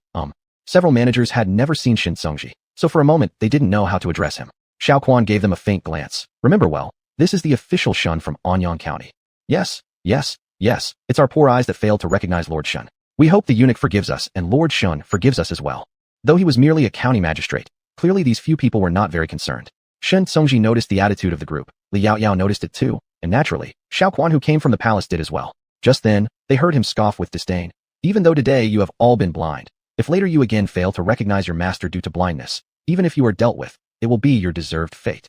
Several managers had never seen Shin Songji, so for a moment they didn't know how to address him. Xiao Quan gave them a faint glance. Remember well, this is the official Shun from Anyang County. Yes, it's our poor eyes that failed to recognize Lord Shun. We hope the eunuch forgives us and Lord Shun forgives us as well. Though he was merely a county magistrate, clearly these few people were not very concerned. Shin Songji noticed the attitude of the group. Li Yao Yao noticed it too, and naturally, Xiao Quan who came from the palace did as well. Just then, they heard him scoff with disdain. Even though today you have all been blind, if later you again fail to recognize your master due to blindness, even if you are dealt with, it will be your deserved fate.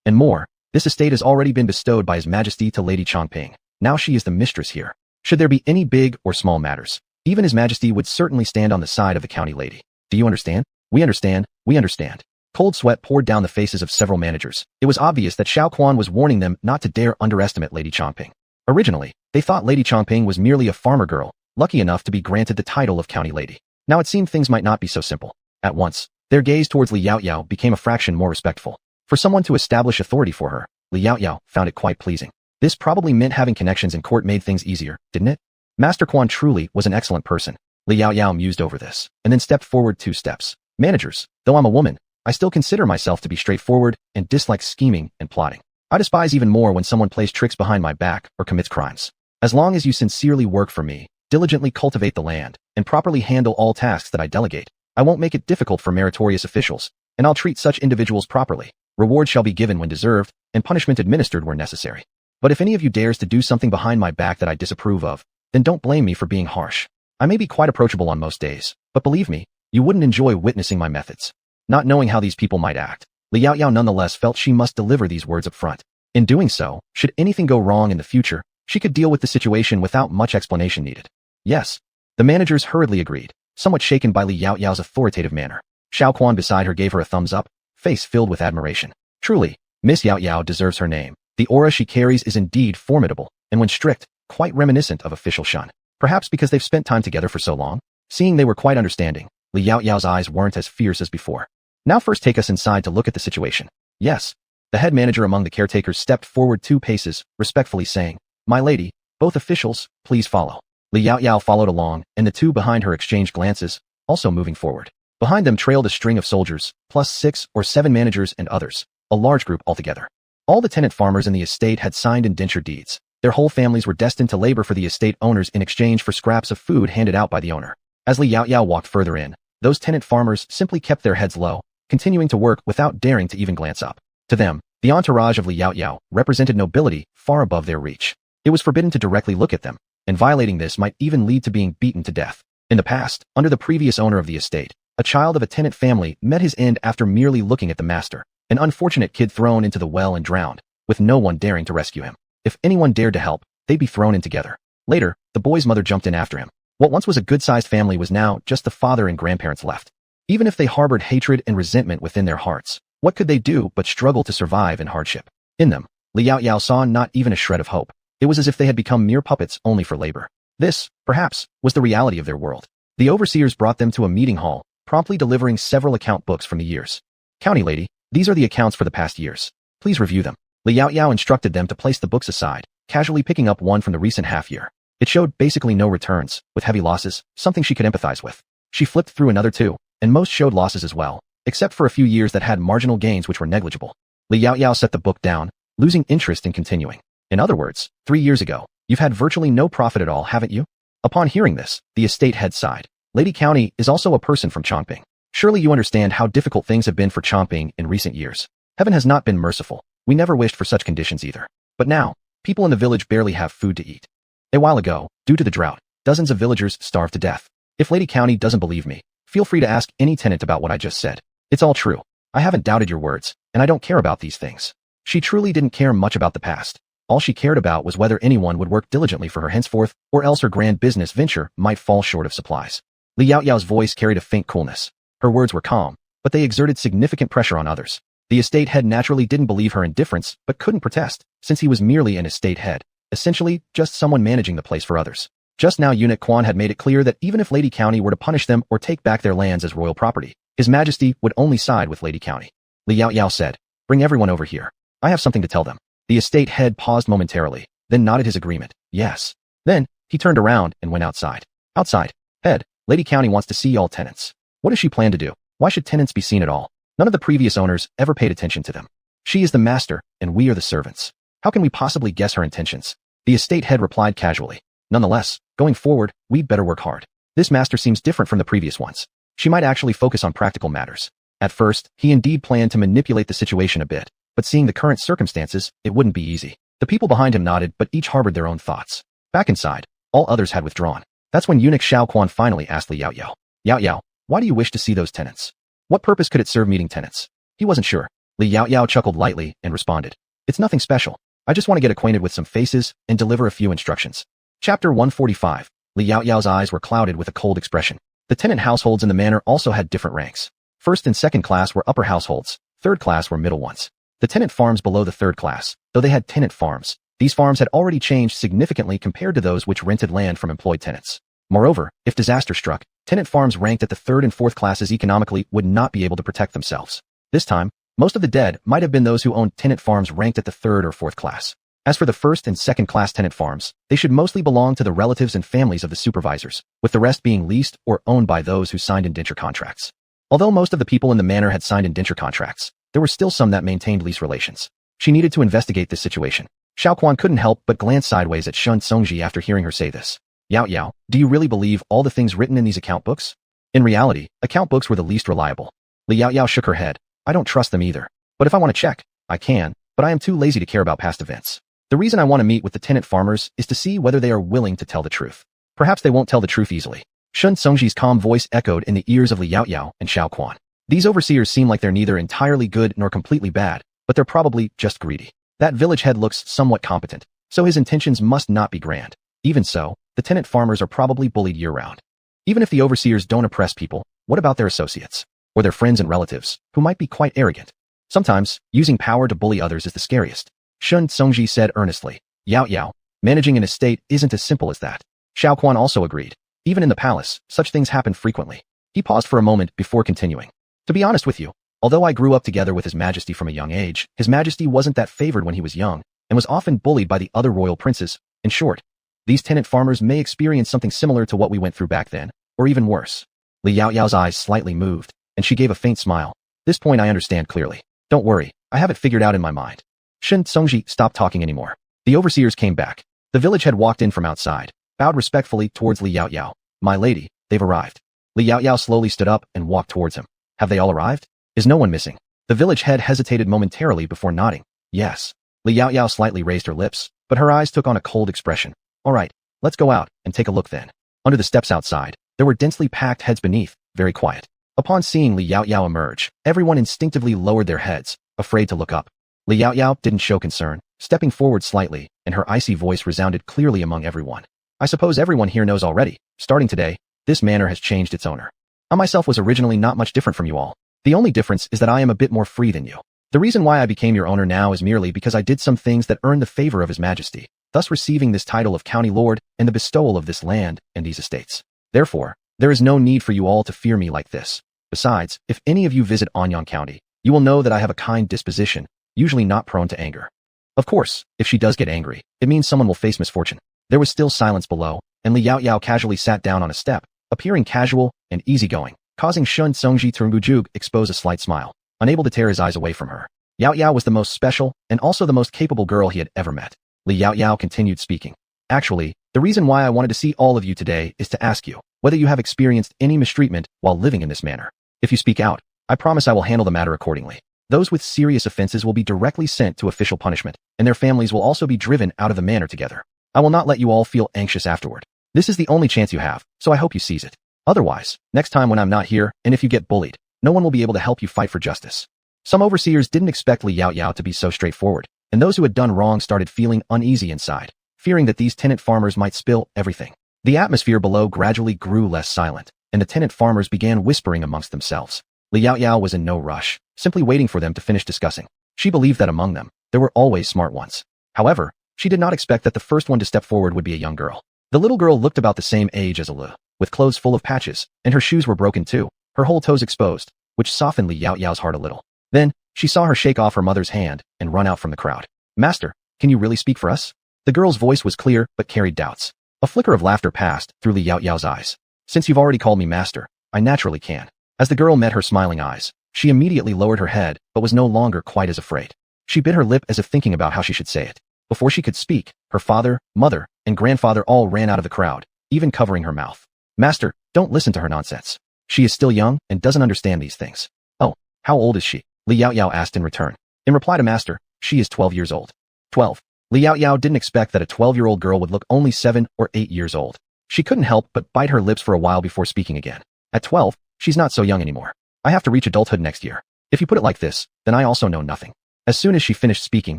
And more, this estate has already been bestowed by His Majesty to Lady Chongping. Now she is the mistress here. Should there be any big or small matters, even His Majesty would certainly stand on the side of the county lady. Do you understand? We understand. Cold sweat poured down the faces of several managers. It was obvious that Xiao Quan was warning them not to dare underestimate Lady Chongping. Originally, they thought Lady Chongping was merely a farmer girl, lucky enough to be granted the title of county lady. Now it seemed things might not be so simple. At once, their gaze towards Li Yao Yao became a fraction more respectful. For someone to establish authority for her, Li Yao Yao found it quite pleasing. This probably meant having connections in court made things easier, didn't it? Master Quan truly was an excellent person. Li Yao Yao mused over this, and then stepped forward 2 steps. Managers, though I'm a woman, I still consider myself to be straightforward and dislike scheming and plotting. I despise even more when someone plays tricks behind my back or commits crimes. As long as you sincerely work for me, diligently cultivate the land, and properly handle all tasks that I delegate, I won't make it difficult for meritorious officials, and I'll treat such individuals properly. Reward shall be given when deserved, and punishment administered where necessary. But if any of you dares to do something behind my back that I disapprove of, then don't blame me for being harsh. I may be quite approachable on most days, but believe me, you wouldn't enjoy witnessing my methods. Not knowing how these people might act, Li Yao Yao nonetheless felt she must deliver these words up front. In doing so, should anything go wrong in the future, she could deal with the situation without much explanation needed. Yes. The managers hurriedly agreed, somewhat shaken by Li Yao Yao's authoritative manner. Xiao Quan beside her gave her a thumbs up, face filled with admiration. Truly, Miss Yao Yao deserves her name. The aura she carries is indeed formidable, and when strict, quite reminiscent of official Shun. Perhaps because they've spent time together for so long? Seeing they were quite understanding, Li Yao Yao's eyes weren't as fierce as before. Now first take us inside to look at the situation. Yes. The head manager among the caretakers stepped forward 2 paces, respectfully saying, "My lady, both officials, please follow." Li Yao Yao followed along, and the 2 behind her exchanged glances, also moving forward. Behind them trailed a string of soldiers, plus 6 or 7 managers and others, a large group altogether. All the tenant farmers in the estate had signed indenture deeds. Their whole families were destined to labor for the estate owners in exchange for scraps of food handed out by the owner. As Li Yao Yao walked further in, those tenant farmers simply kept their heads low, continuing to work without daring to even glance up. To them, the entourage of Li Yao Yao represented nobility far above their reach. It was forbidden to directly look at them, and violating this might even lead to being beaten to death. In the past, under the previous owner of the estate, a child of a tenant family met his end after merely looking at the master, an unfortunate kid thrown into the well and drowned, with no one daring to rescue him. If anyone dared to help, they'd be thrown in together. Later, the boy's mother jumped in after him. What once was a good-sized family was now just the father and grandparents left. Even if they harbored hatred and resentment within their hearts, what could they do but struggle to survive in hardship? In them, Li Yao Yao saw not even a shred of hope. It was as if they had become mere puppets only for labor. This, perhaps, was the reality of their world. The overseers brought them to a meeting hall, promptly delivering several account books from the years. "County lady, these are the accounts for the past years. Please review them." Li Yao Yao instructed them to place the books aside, casually picking up one from the recent half-year. It showed basically no returns, with heavy losses, something she could empathize with. She flipped through another 2, and most showed losses as well, except for a few years that had marginal gains which were negligible. Li Yao Yao set the book down, losing interest in continuing. "In other words, 3 years ago, you've had virtually no profit at all, haven't you?" Upon hearing this, the estate head sighed. Lady County is also a person from Chongping. Surely you understand how difficult things have been for Chongping in recent years. Heaven has not been merciful. We never wished for such conditions either. But now, people in the village barely have food to eat. A while ago, due to the drought, dozens of villagers starved to death. If Lady County doesn't believe me, feel free to ask any tenant about what I just said. It's all true. I haven't doubted your words, and I don't care about these things. She truly didn't care much about the past. All she cared about was whether anyone would work diligently for her henceforth, or else her grand business venture might fall short of supplies. Li Yao Yao's voice carried a faint coolness. Her words were calm, but they exerted significant pressure on others. The estate head naturally didn't believe her indifference, but couldn't protest, since he was merely an estate head, essentially just someone managing the place for others. Just now Eunuch Quan had made it clear that even if Lady County were to punish them or take back their lands as royal property, His Majesty would only side with Lady County. Li Yao Yao said, "Bring everyone over here. I have something to tell them." The estate head paused momentarily, then nodded his agreement. Yes. Then, he turned around and went outside. Outside. Head, Lady County wants to see all tenants. What does she plan to do? Why should tenants be seen at all? None of the previous owners ever paid attention to them. She is the master, and we are the servants. How can we possibly guess her intentions? The estate head replied casually. Nonetheless, going forward, we'd better work hard. This master seems different from the previous ones. She might actually focus on practical matters. At first, he indeed planned to manipulate the situation a bit, but seeing the current circumstances, it wouldn't be easy. The people behind him nodded, but each harbored their own thoughts. Back inside, all others had withdrawn. That's when Eunuch Xiao Quan finally asked Li Yao Yao. Yao Yao, why do you wish to see those tenants? What purpose could it serve meeting tenants? He wasn't sure. Li Yao Yao chuckled lightly and responded. It's nothing special. I just want to get acquainted with some faces and deliver a few instructions. Chapter 145. Li Yao Yao's eyes were clouded with a cold expression. The tenant households in the manor also had different ranks. First and second class were upper households, third class were middle ones. The tenant farms below the third class, though they had tenant farms, these farms had already changed significantly compared to those which rented land from employed tenants. Moreover, if disaster struck, tenant farms ranked at the third and fourth classes economically would not be able to protect themselves. This time, most of the dead might have been those who owned tenant farms ranked at the third or fourth class. As for the first and second class tenant farms, they should mostly belong to the relatives and families of the supervisors, with the rest being leased or owned by those who signed indenture contracts. Although most of the people in the manor had signed indenture contracts, there were still some that maintained lease relations. She needed to investigate this situation. Xiao Quan couldn't help but glance sideways at Shun Songji after hearing her say this. Yao Yao, do you really believe all the things written in these account books? In reality, account books were the least reliable. Li Yao Yao shook her head. I don't trust them either. But if I want to check, I can, but I am too lazy to care about past events. The reason I want to meet with the tenant farmers is to see whether they are willing to tell the truth. Perhaps they won't tell the truth easily. Shun Songji's calm voice echoed in the ears of Li Yao Yao and Xiao Quan. These overseers seem like they're neither entirely good nor completely bad, but they're probably just greedy. That village head looks somewhat competent, so his intentions must not be grand. Even so, the tenant farmers are probably bullied year-round. Even if the overseers don't oppress people, what about their associates? Or their friends and relatives, who might be quite arrogant? Sometimes, using power to bully others is the scariest. Shun Tsungji said earnestly. Yao Yao, managing an estate isn't as simple as that. Xiao Quan also agreed. Even in the palace, such things happen frequently. He paused for a moment before continuing. To be honest with you, although I grew up together with His Majesty from a young age, His Majesty wasn't that favored when he was young, and was often bullied by the other royal princes. In short, these tenant farmers may experience something similar to what we went through back then, or even worse. Li Yao Yao's eyes slightly moved, and she gave a faint smile. This point I understand clearly. Don't worry, I have it figured out in my mind. Shun Tsungji stopped talking anymore. The overseers came back. The village head walked in from outside, bowed respectfully towards Li Yao Yao. My lady, they've arrived. Li Yao Yao slowly stood up and walked towards him. Have they all arrived? Is no one missing? The village head hesitated momentarily before nodding. Yes. Li Yao Yao slightly raised her lips, but her eyes took on a cold expression. All right, let's go out and take a look then. Under the steps outside, there were densely packed heads beneath, very quiet. Upon seeing Li Yao Yao emerge, everyone instinctively lowered their heads, afraid to look up. Li Yao Yao didn't show concern, stepping forward slightly, and her icy voice resounded clearly among everyone. I suppose everyone here knows already, starting today, this manor has changed its owner. I myself was originally not much different from you all. The only difference is that I am a bit more free than you. The reason why I became your owner now is merely because I did some things that earned the favor of His Majesty, thus receiving this title of County Lord and the bestowal of this land and these estates. Therefore, there is no need for you all to fear me like this. Besides, if any of you visit Anyang County, you will know that I have a kind disposition, usually not prone to anger. Of course, if she does get angry, it means someone will face misfortune. There was still silence below, and Li Yao Yao casually sat down on a step, appearing casual and easygoing, causing Shun Tsungji Turngujuk expose a slight smile, unable to tear his eyes away from her. Yao Yao was the most special and also the most capable girl he had ever met. Li Yao Yao continued speaking. Actually, the reason why I wanted to see all of you today is to ask you whether you have experienced any mistreatment while living in this manor. If you speak out, I promise I will handle the matter accordingly. Those with serious offenses will be directly sent to official punishment, and their families will also be driven out of the manor together. I will not let you all feel anxious afterward. This is the only chance you have, so I hope you seize it. Otherwise, next time when I'm not here, and if you get bullied, no one will be able to help you fight for justice. Some overseers didn't expect Li Yao Yao to be so straightforward, and those who had done wrong started feeling uneasy inside, fearing that these tenant farmers might spill everything. The atmosphere below gradually grew less silent, and the tenant farmers began whispering amongst themselves. Li Yao Yao was in no rush, simply waiting for them to finish discussing. She believed that among them, there were always smart ones. However, she did not expect that the first one to step forward would be a young girl. The little girl looked about the same age as Alu, with clothes full of patches, and her shoes were broken too, her whole toes exposed, which softened Li Yao Yao's heart a little. Then, she saw her shake off her mother's hand and run out from the crowd. Master, can you really speak for us? The girl's voice was clear but carried doubts. A flicker of laughter passed through Li Yao Yao's eyes. Since you've already called me master, I naturally can. As the girl met her smiling eyes, she immediately lowered her head but was no longer quite as afraid. She bit her lip as if thinking about how she should say it. Before she could speak, her father, mother, and grandfather all ran out of the crowd, even covering her mouth. Master, don't listen to her nonsense. She is still young and doesn't understand these things. Oh, how old is she? Li Yao Yao asked in return. In reply to Master, she is 12 years old. 12. Li Yao Yao didn't expect that a 12-year-old girl would look only 7 or 8 years old. She couldn't help but bite her lips for a while before speaking again. At 12, she's not so young anymore. I have to reach adulthood next year. If you put it like this, then I also know nothing. As soon as she finished speaking,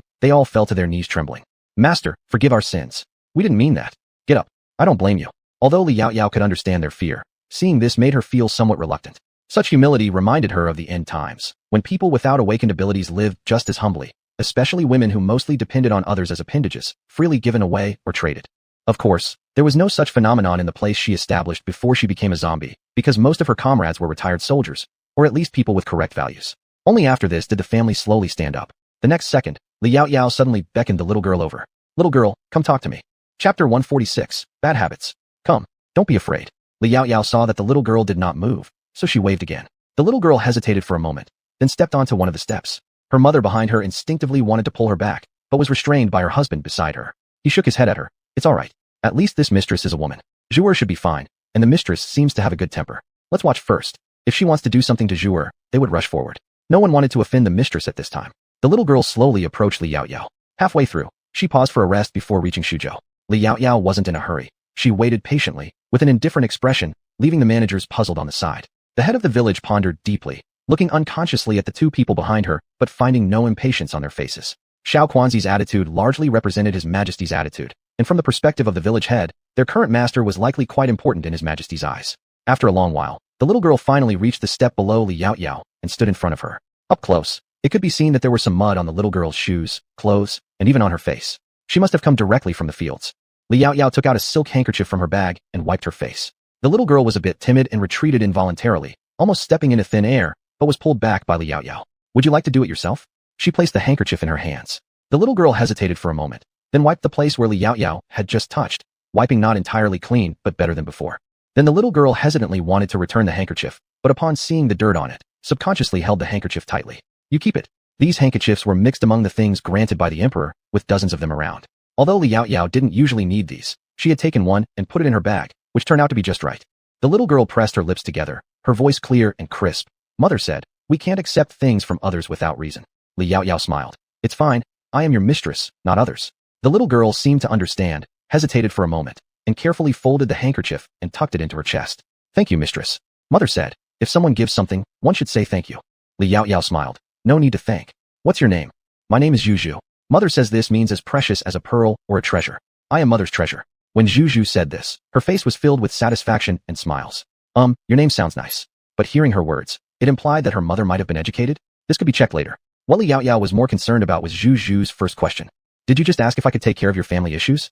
they all fell to their knees trembling. Master, forgive our sins. We didn't mean that. Get up. I don't blame you. Although Li Yao Yao could understand their fear, seeing this made her feel somewhat reluctant. Such humility reminded her of the end times, when people without awakened abilities lived just as humbly, especially women who mostly depended on others as appendages, freely given away or traded. Of course, there was no such phenomenon in the place she established before she became a zombie, because most of her comrades were retired soldiers, or at least people with correct values. Only after this did the family slowly stand up. The next second, Li Yao Yao suddenly beckoned the little girl over. Little girl, come talk to me. Chapter 146, Bad Habits. Come, don't be afraid. Li Yao Yao saw that the little girl did not move, so she waved again. The little girl hesitated for a moment, then stepped onto one of the steps. Her mother behind her instinctively wanted to pull her back, but was restrained by her husband beside her. He shook his head at her. It's all right. At least this mistress is a woman. Zhuer should be fine, and the mistress seems to have a good temper. Let's watch first. If she wants to do something to Zhuer, they would rush forward. No one wanted to offend the mistress at this time. The little girl slowly approached Li Yao Yao. Halfway through, she paused for a rest before reaching Shuzhou. Li Yao Yao wasn't in a hurry. She waited patiently, with an indifferent expression, leaving the managers puzzled on the side. The head of the village pondered deeply, looking unconsciously at the two people behind her, but finding no impatience on their faces. Xiao Quanzi's attitude largely represented His Majesty's attitude, and from the perspective of the village head, their current master was likely quite important in His Majesty's eyes. After a long while, the little girl finally reached the step below Li Yao Yao and stood in front of her. Up close, It could be seen that there was some mud on the little girl's shoes, clothes, and even on her face. She must have come directly from the fields. Li Yaoyao took out a silk handkerchief from her bag and wiped her face. The little girl was a bit timid and retreated involuntarily, almost stepping into thin air, but was pulled back by Li Yaoyao. Would you like to do it yourself? She placed the handkerchief in her hands. The little girl hesitated for a moment, then wiped the place where Li Yaoyao had just touched, wiping not entirely clean, but better than before. Then the little girl hesitantly wanted to return the handkerchief, but upon seeing the dirt on it, subconsciously held the handkerchief tightly. You keep it. These handkerchiefs were mixed among the things granted by the emperor, with dozens of them around. Although Li Yaoyao didn't usually need these, she had taken one and put it in her bag, which turned out to be just right. The little girl pressed her lips together, her voice clear and crisp. Mother said, "We can't accept things from others without reason." Li Yaoyao smiled. "It's fine. I am your mistress, not others." The little girl seemed to understand, hesitated for a moment, and carefully folded the handkerchief and tucked it into her chest. "Thank you, mistress." Mother said, "If someone gives something, one should say thank you." Li Yaoyao smiled. "No need to thank. What's your name?" "My name is Zhu. Mother says this means as precious as a pearl or a treasure. I am mother's treasure." When Zhu said this, her face was filled with satisfaction and smiles. Your name sounds nice." But hearing her words, it implied that her mother might have been educated. This could be checked later. What Li Yaoyao was more concerned about was Zhu's first question. "Did you just ask if I could take care of your family issues?"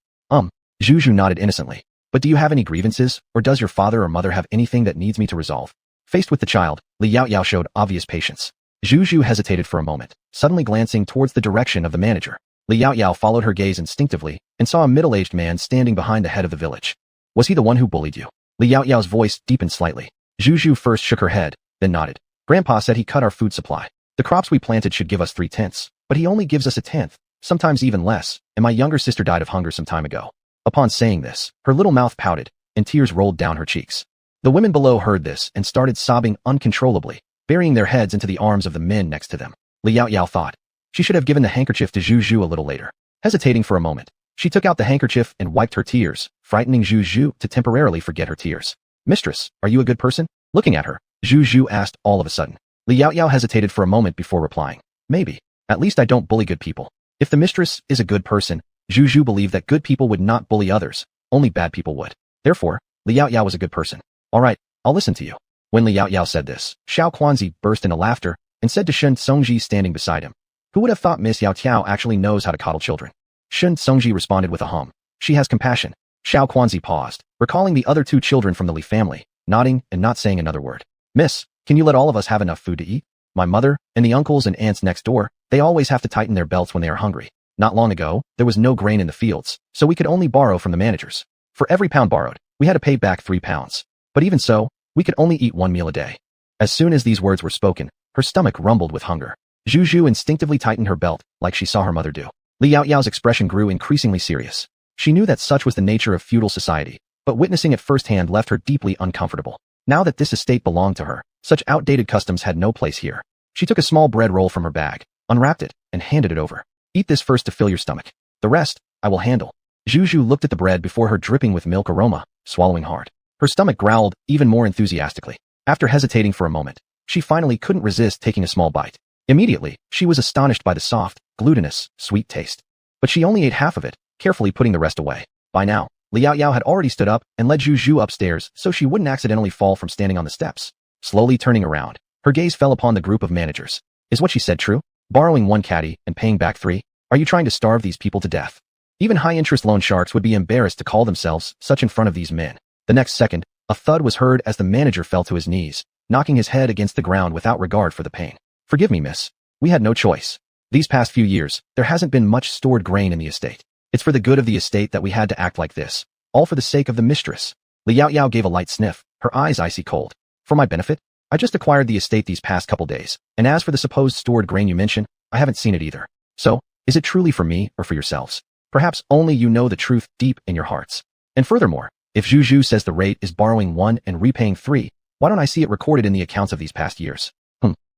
Zhu nodded innocently. "But do you have any grievances, or does your father or mother have anything that needs me to resolve?" Faced with the child, Li Yaoyao showed obvious patience. Zhu hesitated for a moment, suddenly glancing towards the direction of the manager. Li Yaoyao followed her gaze instinctively and saw a middle-aged man standing behind the head of the village. "Was he the one who bullied you?" Li Yaoyao's voice deepened slightly. Zhu first shook her head, then nodded. "Grandpa said he cut our food supply. The crops we planted should give us 3/10, but he only gives us 1/10, sometimes even less, and my younger sister died of hunger some time ago." Upon saying this, her little mouth pouted, and tears rolled down her cheeks. The women below heard this and started sobbing uncontrollably, burying their heads into the arms of the men next to them. Li Yaoyao thought. She should have given the handkerchief to Zhu a little later. Hesitating for a moment, she took out the handkerchief and wiped her tears, frightening Zhu to temporarily forget her tears. "Mistress, are you a good person?" Looking at her, Zhu asked all of a sudden. Li Yaoyao hesitated for a moment before replying. "Maybe. At least I don't bully good people." If the mistress is a good person, Zhu believed that good people would not bully others, only bad people would. Therefore, Li Yaoyao was a good person. "All right, I'll listen to you." When Li Yaoyao said this, Xiao Quanzi burst into laughter and said to Shun Songji standing beside him, "Who would have thought Miss Yao Tiao actually knows how to coddle children?" Shun Songji responded with a hum. "She has compassion." Xiao Quanzi paused, recalling the other two children from the Li family, nodding and not saying another word. "Miss, can you let all of us have enough food to eat? My mother, and the uncles and aunts next door, they always have to tighten their belts when they are hungry. Not long ago, there was no grain in the fields, so we could only borrow from the managers. For every pound borrowed, we had to pay back 3 pounds. But even so, we could only eat 1 meal a day." As soon as these words were spoken, her stomach rumbled with hunger. Zhu instinctively tightened her belt, like she saw her mother do. Li Yaoyao's expression grew increasingly serious. She knew that such was the nature of feudal society, but witnessing it firsthand left her deeply uncomfortable. Now that this estate belonged to her, such outdated customs had no place here. She took a small bread roll from her bag, unwrapped it, and handed it over. "Eat this first to fill your stomach. The rest, I will handle." Zhu looked at the bread before her dripping with milk aroma, swallowing hard. Her stomach growled even more enthusiastically. After hesitating for a moment, she finally couldn't resist taking a small bite. Immediately, she was astonished by the soft, glutinous, sweet taste. But she only ate half of it, carefully putting the rest away. By now, Li Yaoyao had already stood up and led Zhu upstairs so she wouldn't accidentally fall from standing on the steps. Slowly turning around, her gaze fell upon the group of managers. Is what she said true? Borrowing 1 caddy and paying back 3? Are you trying to starve these people to death? Even high-interest loan sharks would be embarrassed to call themselves such in front of these men. The next second, a thud was heard as the manager fell to his knees, knocking his head against the ground without regard for the pain. "Forgive me, miss. We had no choice. These past few years, there hasn't been much stored grain in the estate. It's for the good of the estate that we had to act like this, all for the sake of the mistress." Li Yaoyao gave a light sniff, her eyes icy cold. "For my benefit? I just acquired the estate these past couple days, and as for the supposed stored grain you mention, I haven't seen it either. So, is it truly for me or for yourselves? Perhaps only you know the truth deep in your hearts. And furthermore, if Zhu says the rate is borrowing 1 and repaying 3, why don't I see it recorded in the accounts of these past years?"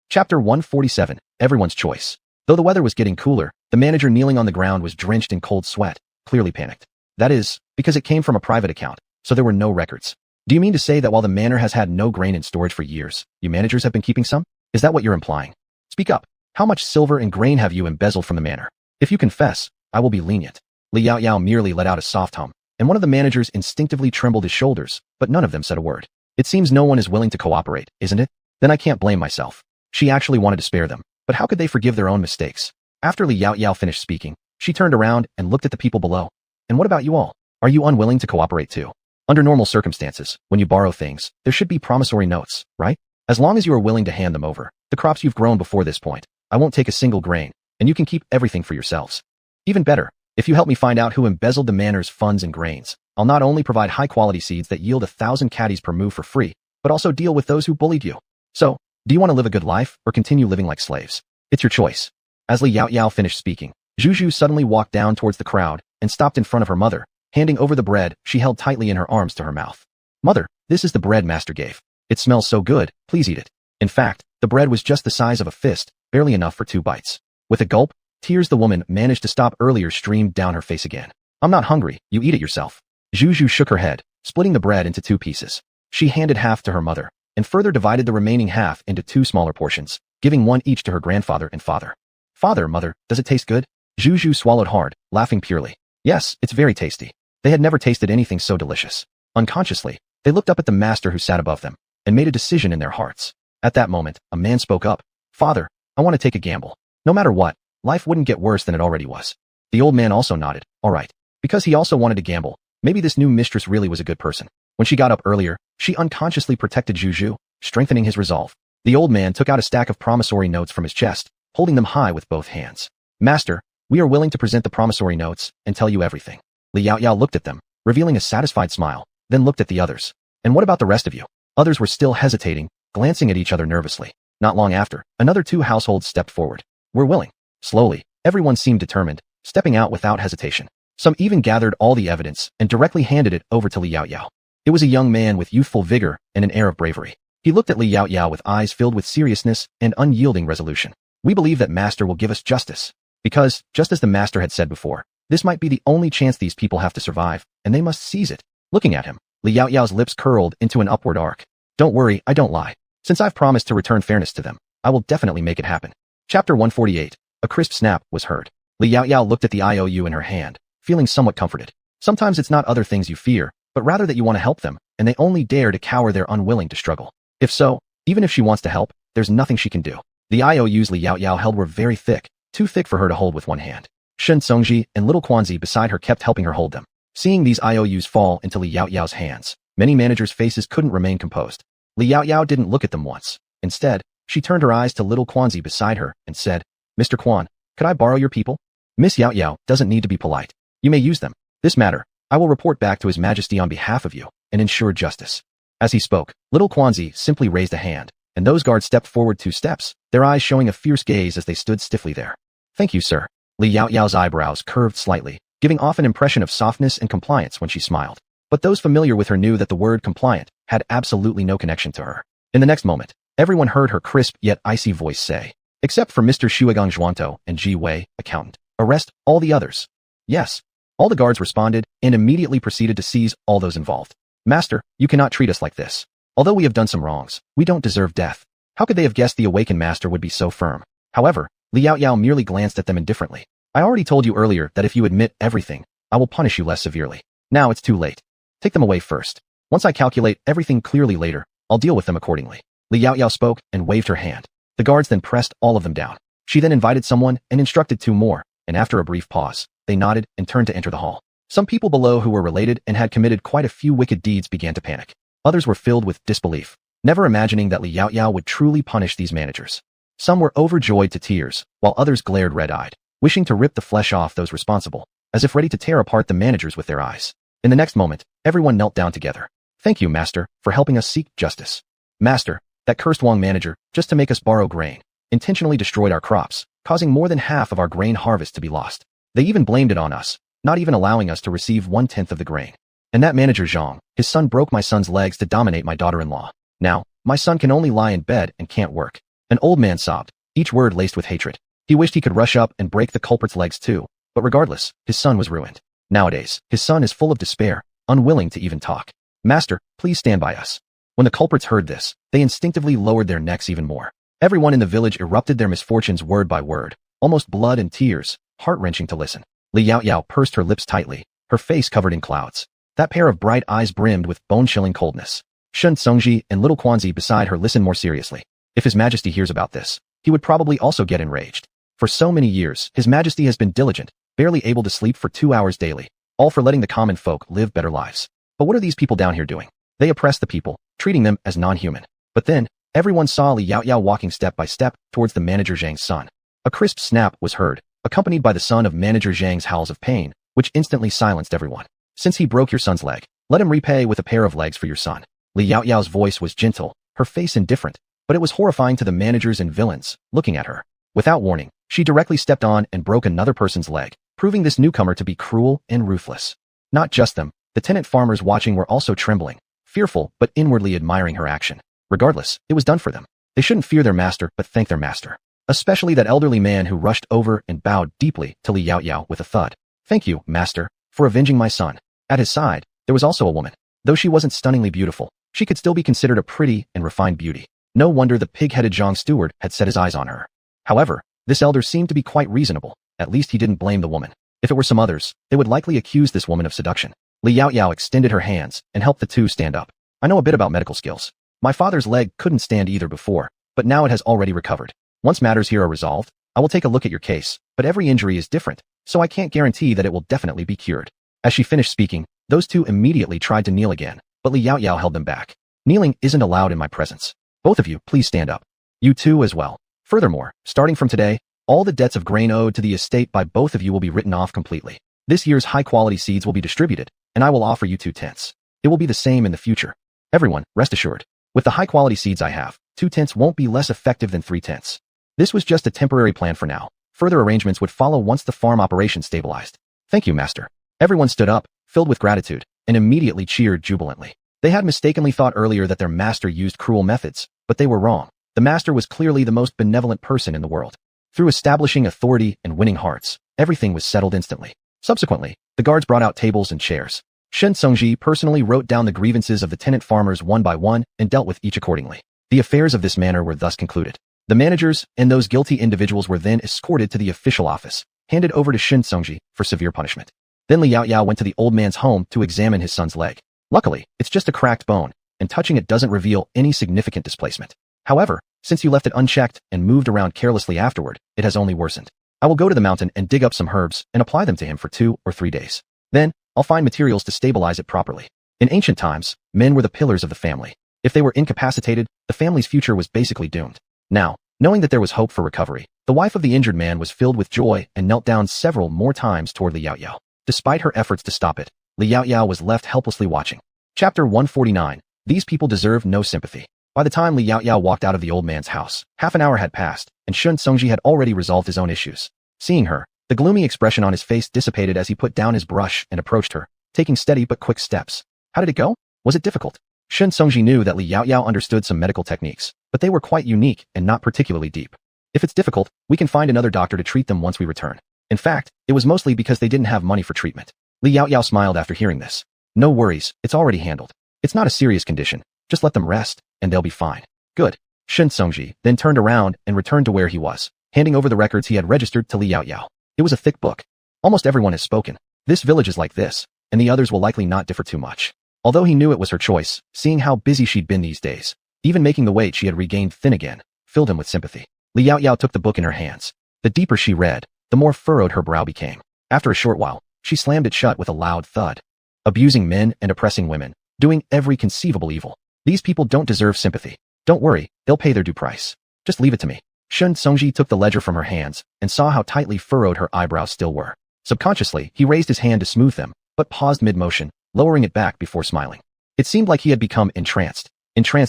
Chapter 147, Everyone's Choice. Though the weather was getting cooler, the manager kneeling on the ground was drenched in cold sweat, clearly panicked. That is, because it came from a private account, so there were no records. "Do you mean to say that while the manor has had no grain in storage for years, you managers have been keeping some? Is that what you're implying? Speak up. How much silver and grain have you embezzled from the manor? If you confess, I will be lenient." Li Yaoyao merely let out a soft hum, and one of the managers instinctively trembled his shoulders, but none of them said a word. "It seems no one is willing to cooperate, isn't it? Then I can't blame myself." She actually wanted to spare them, But how could they forgive their own mistakes? After Li Yao finished speaking, she turned around and looked at the people below. And what about you all? Are you unwilling to cooperate too? Under normal circumstances, when you borrow things, there should be promissory notes, right? As long as you are willing to hand them over, the crops you've grown before this point, I won't take a single grain, and you can keep everything for yourselves. Even better, if you help me find out who embezzled the manor's funds and grains, I'll not only provide high-quality seeds that yield 1,000 caddies per move for free, but also deal with those who bullied you. So, do you want to live a good life or continue living like slaves? It's your choice. As Li Yao finished speaking, Zhu suddenly walked down towards the crowd and stopped in front of her mother, handing over the bread she held tightly in her arms to her mouth. Mother, this is the bread Master gave. It smells so good, please eat it. In fact, the bread was just the size of a fist, barely enough for 2 bites. With a gulp, tears the woman managed to stop earlier streamed down her face again. I'm not hungry, you eat it yourself. Zhu shook her head, splitting the bread into 2 pieces. She handed half to her mother, and further divided the remaining half into 2 smaller portions, giving one each to her grandfather and father. Father, mother, does it taste good? Zhu swallowed hard, laughing purely. Yes, it's very tasty. They had never tasted anything so delicious. Unconsciously, they looked up at the master who sat above them, and made a decision in their hearts. At that moment, a man spoke up. Father, I want to take a gamble. No matter what, life wouldn't get worse than it already was. The old man also nodded. All right. Because he also wanted to gamble, maybe this new mistress really was a good person. When she got up earlier, she unconsciously protected Zhu, strengthening his resolve. The old man took out a stack of promissory notes from his chest, holding them high with both hands. Master, we are willing to present the promissory notes and tell you everything. Li Yao looked at them, revealing a satisfied smile, then looked at the others. And what about the rest of you? Others were still hesitating, glancing at each other nervously. Not long after, another 2 households stepped forward. We're willing. Slowly, everyone seemed determined, stepping out without hesitation. Some even gathered all the evidence and directly handed it over to Li Yao. It was a young man with youthful vigor and an air of bravery. He looked at Li Yao with eyes filled with seriousness and unyielding resolution. We believe that Master will give us justice. Because, just as the Master had said before, this might be the only chance these people have to survive, and they must seize it. Looking at him, Li Yao's lips curled into an upward arc. Don't worry, I don't lie. Since I've promised to return fairness to them, I will definitely make it happen. Chapter 148. A crisp snap was heard. Li Yao looked at the IOU in her hand, feeling somewhat comforted. Sometimes it's not other things you fear, but rather that you want to help them, and they only dare to cower they're unwilling to struggle. If so, even if she wants to help, there's nothing she can do. The IOUs Li Yao held were very thick, too thick for her to hold with one hand. Shen Songji and little Quanzi beside her kept helping her hold them. Seeing these IOUs fall into Li Yao's hands, many managers' faces couldn't remain composed. Li Yao didn't look at them once. Instead, she turned her eyes to little Quanzi beside her and said, Mr. Quan, could I borrow your people? Miss Yao doesn't need to be polite. You may use them. This matter, I will report back to His Majesty on behalf of you and ensure justice. As he spoke, little Quanzi simply raised a hand, and those guards stepped forward 2 steps, their eyes showing a fierce gaze as they stood stiffly there. Thank you, sir. Li Yao's eyebrows curved slightly, giving off an impression of softness and compliance when she smiled. But those familiar with her knew that the word compliant had absolutely no connection to her. In the next moment, everyone heard her crisp yet icy voice say, except for Mr. Shuigang Zhuanto and Ji Wei, accountant, arrest all the others. Yes. All the guards responded and immediately proceeded to seize all those involved. Master, you cannot treat us like this. Although we have done some wrongs, we don't deserve death. How could they have guessed the awakened master would be so firm? However, Li Yao merely glanced at them indifferently. I already told you earlier that if you admit everything, I will punish you less severely. Now it's too late. Take them away first. Once I calculate everything clearly later, I'll deal with them accordingly. Li Yao spoke and waved her hand. The guards then pressed all of them down. She then invited someone and instructed 2 more, and after a brief pause, they nodded and turned to enter the hall. Some people below who were related and had committed quite a few wicked deeds began to panic. Others were filled with disbelief, never imagining that Li Yao would truly punish these managers. Some were overjoyed to tears, while others glared red-eyed, wishing to rip the flesh off those responsible, as if ready to tear apart the managers with their eyes. In the next moment, everyone knelt down together. Thank you, Master, for helping us seek justice. Master, that cursed Wong manager, just to make us borrow grain, intentionally destroyed our crops, causing more than half of our grain harvest to be lost. They even blamed it on us, not even allowing us to receive 1/10 of the grain. And that manager Zhang, his son broke my son's legs to dominate my daughter-in-law. Now, my son can only lie in bed and can't work. An old man sobbed, each word laced with hatred. He wished he could rush up and break the culprit's legs too, but regardless, his son was ruined. Nowadays, his son is full of despair, unwilling to even talk. Master, please stand by us. When the culprits heard this, they instinctively lowered their necks even more. Everyone in the village erupted their misfortunes word by word, almost blood and tears, heart-wrenching to listen. Li Yao pursed her lips tightly, her face covered in clouds. That pair of bright eyes brimmed with bone-chilling coldness. Shen Songji and little Quanzi beside her listened more seriously. If His Majesty hears about this, he would probably also get enraged. For so many years, His Majesty has been diligent, barely able to sleep for 2 hours daily, all for letting the common folk live better lives. But what are these people down here doing? They oppress the people, treating them as non-human. But then, everyone saw Li Yaoyao walking step by step towards the manager Zhang's son. A crisp snap was heard, accompanied by the son of manager Zhang's howls of pain, which instantly silenced everyone. Since he broke your son's leg, let him repay with a pair of legs for your son. Li Yaoyao's voice was gentle, her face indifferent, but it was horrifying to the managers and villains, looking at her. Without warning, she directly stepped on and broke another person's leg, proving this newcomer to be cruel and ruthless. Not just them, the tenant farmers watching were also trembling, fearful but inwardly admiring her action. Regardless, it was done for them. They shouldn't fear their master but thank their master. Especially that elderly man who rushed over and bowed deeply to Li Yaoyao with a thud. Thank you, master, for avenging my son. At his side, there was also a woman. Though she wasn't stunningly beautiful, she could still be considered a pretty and refined beauty. No wonder the pig-headed Zhang steward had set his eyes on her. However, this elder seemed to be quite reasonable. At least he didn't blame the woman. If it were some others, they would likely accuse this woman of seduction. Li Yaoyao extended her hands and helped the two stand up. I know a bit about medical skills. My father's leg couldn't stand either before, but now it has already recovered. Once matters here are resolved, I will take a look at your case, but every injury is different, so I can't guarantee that it will definitely be cured. As she finished speaking, those two immediately tried to kneel again, but Li Yaoyao held them back. Kneeling isn't allowed in my presence. Both of you, please stand up. You too as well. Furthermore, starting from today, all the debts of grain owed to the estate by both of you will be written off completely. This year's high-quality seeds will be distributed, and I will offer you 2 tenths. It will be the same in the future. Everyone, rest assured. With the high-quality seeds I have, 2 tenths won't be less effective than 3 tenths. This was just a temporary plan for now. Further arrangements would follow once the farm operation stabilized. Thank you, master. Everyone stood up, filled with gratitude, and immediately cheered jubilantly. They had mistakenly thought earlier that their master used cruel methods, but they were wrong. The master was clearly the most benevolent person in the world. Through establishing authority and winning hearts, everything was settled instantly. Subsequently, the guards brought out tables and chairs. Shen Songji personally wrote down the grievances of the tenant farmers one by one and dealt with each accordingly. The affairs of this manor were thus concluded. The managers and those guilty individuals were then escorted to the official office, handed over to Shen Songji for severe punishment. Then Li Yaoyao went to the old man's home to examine his son's leg. Luckily, it's just a cracked bone, and touching it doesn't reveal any significant displacement. However, since you left it unchecked and moved around carelessly afterward, it has only worsened. I will go to the mountain and dig up some herbs and apply them to him for 2 or 3 days. Then, I'll find materials to stabilize it properly. In ancient times, men were the pillars of the family. If they were incapacitated, the family's future was basically doomed. Now, knowing that there was hope for recovery, the wife of the injured man was filled with joy and knelt down several more times toward Li Yaoyao. Despite her efforts to stop it, Li Yaoyao was left helplessly watching. Chapter 149. These people deserve no sympathy. By the time Li Yaoyao walked out of the old man's house, half an hour had passed, and Shun Songji had already resolved his own issues. Seeing her, the gloomy expression on his face dissipated as he put down his brush and approached her, taking steady but quick steps. How did it go? Was it difficult? Shun Songji knew that Li Yaoyao understood some medical techniques, but they were quite unique and not particularly deep. If it's difficult, we can find another doctor to treat them once we return. In fact, it was mostly because they didn't have money for treatment. Li Yaoyao smiled after hearing this. No worries, it's already handled. It's not a serious condition, just let them rest, and they'll be fine. Good. Shen Songji then turned around and returned to where he was, handing over the records he had registered to Li Yaoyao. It was a thick book. Almost everyone has spoken. This village is like this, and the others will likely not differ too much. Although he knew it was her choice, seeing how busy she'd been these days, even making the weight she had regained thin again, filled him with sympathy. Li Yaoyao took the book in her hands. The deeper she read, the more furrowed her brow became. After a short while, she slammed it shut with a loud thud. Abusing men and oppressing women, doing every conceivable evil. These people don't deserve sympathy. Don't worry, they'll pay their due price. Just leave it to me. Shun Songji took the ledger from her hands and saw how tightly furrowed her eyebrows still were. Subconsciously, he raised his hand to smooth them, but paused mid-motion, lowering it back before smiling. It seemed like he had become entranced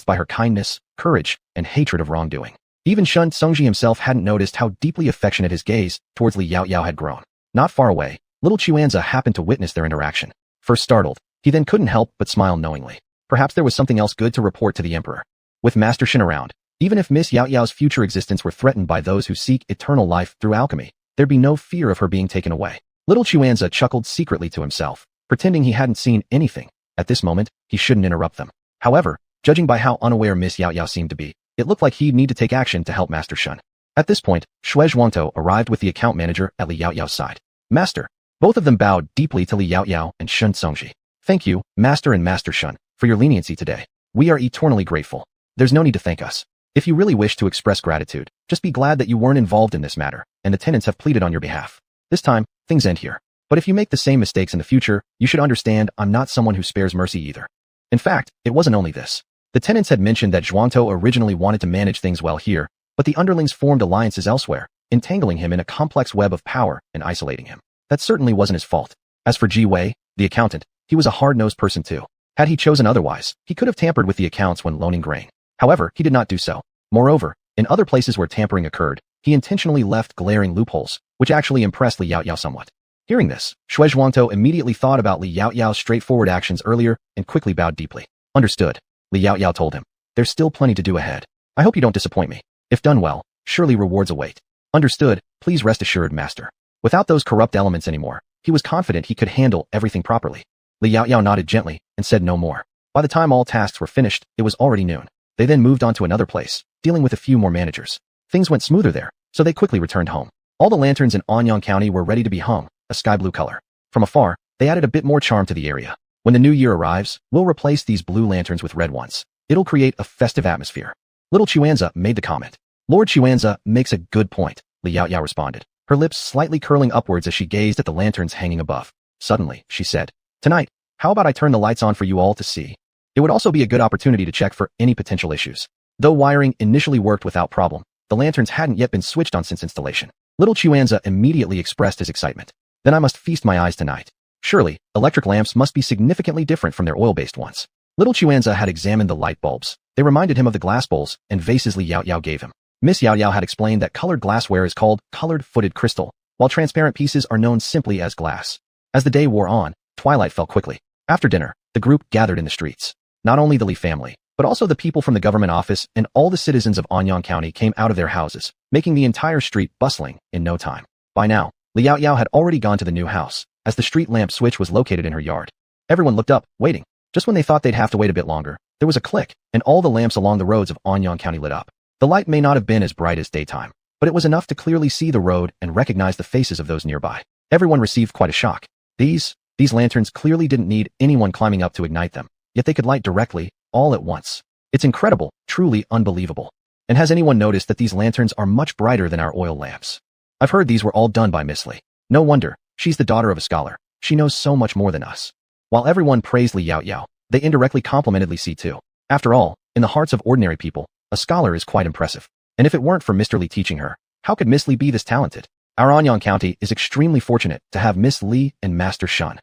by her kindness, courage, and hatred of wrongdoing. Even Shun Songji himself hadn't noticed how deeply affectionate his gaze towards Li Yaoyao had grown. Not far away, little Chuanza happened to witness their interaction. First startled, he then couldn't help but smile knowingly. Perhaps there was something else good to report to the emperor. With Master Shen around, even if Miss Yaoyao's future existence were threatened by those who seek eternal life through alchemy, there'd be no fear of her being taken away. Little Chuanza chuckled secretly to himself, pretending he hadn't seen anything. At this moment, he shouldn't interrupt them. However, judging by how unaware Miss Yaoyao seemed to be, it looked like he'd need to take action to help Master Shen. At this point, Shui Zhuangtou arrived with the account manager at Li Yaoyao's side. Master. Both of them bowed deeply to Li Yaoyao and Shun Songji. Thank you, Master and Master Shen, for your leniency today. We are eternally grateful. There's no need to thank us. If you really wish to express gratitude, Just be glad that you weren't involved in this matter, and the tenants have pleaded on your behalf. This time, things end here. But if you make the same mistakes in the future, you should understand I'm not someone who spares mercy either. In fact, it wasn't only this. The tenants had mentioned that Zhuangto originally wanted to manage things well here, but the underlings formed alliances elsewhere, entangling him in a complex web of power and isolating him. That certainly wasn't his fault. As for Ji Wei, the accountant, he was a hard-nosed person too. Had he chosen otherwise, he could have tampered with the accounts when loaning grain. However, he did not do so. Moreover, in other places where tampering occurred, he intentionally left glaring loopholes, which actually impressed Li Yaoyao somewhat. Hearing this, Shui Zhuangto immediately thought about Li Yaoyao's straightforward actions earlier and quickly bowed deeply. Understood, Li Yaoyao told him. There's still plenty to do ahead. I hope you don't disappoint me. If done well, surely rewards await. Understood, please rest assured, master. Without those corrupt elements anymore, he was confident he could handle everything properly. Li Yaoyao nodded gently and said no more. By the time all tasks were finished, it was already noon. They then moved on to another place, dealing with a few more managers. Things went smoother there, so they quickly returned home. All the lanterns in Anyang County were ready to be hung, a sky blue color. From afar, they added a bit more charm to the area. When the new year arrives, we'll replace these blue lanterns with red ones. It'll create a festive atmosphere. Little Chuanza made the comment. Lord Chuanza makes a good point, Li Yaoyao responded, her lips slightly curling upwards as she gazed at the lanterns hanging above. Suddenly, she said, Tonight, how about I turn the lights on for you all to see? It would also be a good opportunity to check for any potential issues. Though wiring initially worked without problem, the lanterns hadn't yet been switched on since installation. Little Chuanza immediately expressed his excitement. Then I must feast my eyes tonight. Surely, electric lamps must be significantly different from their oil-based ones. Little Chuanza had examined the light bulbs. They reminded him of the glass bowls and vases Li Yaoyao gave him. Miss Yaoyao had explained that colored glassware is called colored-footed crystal, while transparent pieces are known simply as glass. As the day wore on, twilight fell quickly. After dinner, the group gathered in the streets. Not only the Li family, but also the people from the government office and all the citizens of Anyang County came out of their houses, making the entire street bustling in no time. By now, Li Yaoyao had already gone to the new house, as the street lamp switch was located in her yard. Everyone looked up, waiting. Just when they thought they'd have to wait a bit longer, there was a click, and all the lamps along the roads of Anyang County lit up. The light may not have been as bright as daytime, but it was enough to clearly see the road and recognize the faces of those nearby. Everyone received quite a shock. These lanterns clearly didn't need anyone climbing up to ignite them, yet they could light directly, all at once. It's incredible, truly unbelievable. And has anyone noticed that these lanterns are much brighter than our oil lamps? I've heard these were all done by Miss Li. No wonder, she's the daughter of a scholar. She knows so much more than us. While everyone praised Li Yaoyao, they indirectly complimented Li Si too. After all, in the hearts of ordinary people, a scholar is quite impressive. And if it weren't for Mr. Li teaching her, how could Miss Li be this talented? Our Anyang County is extremely fortunate to have Miss Li and Master Shun.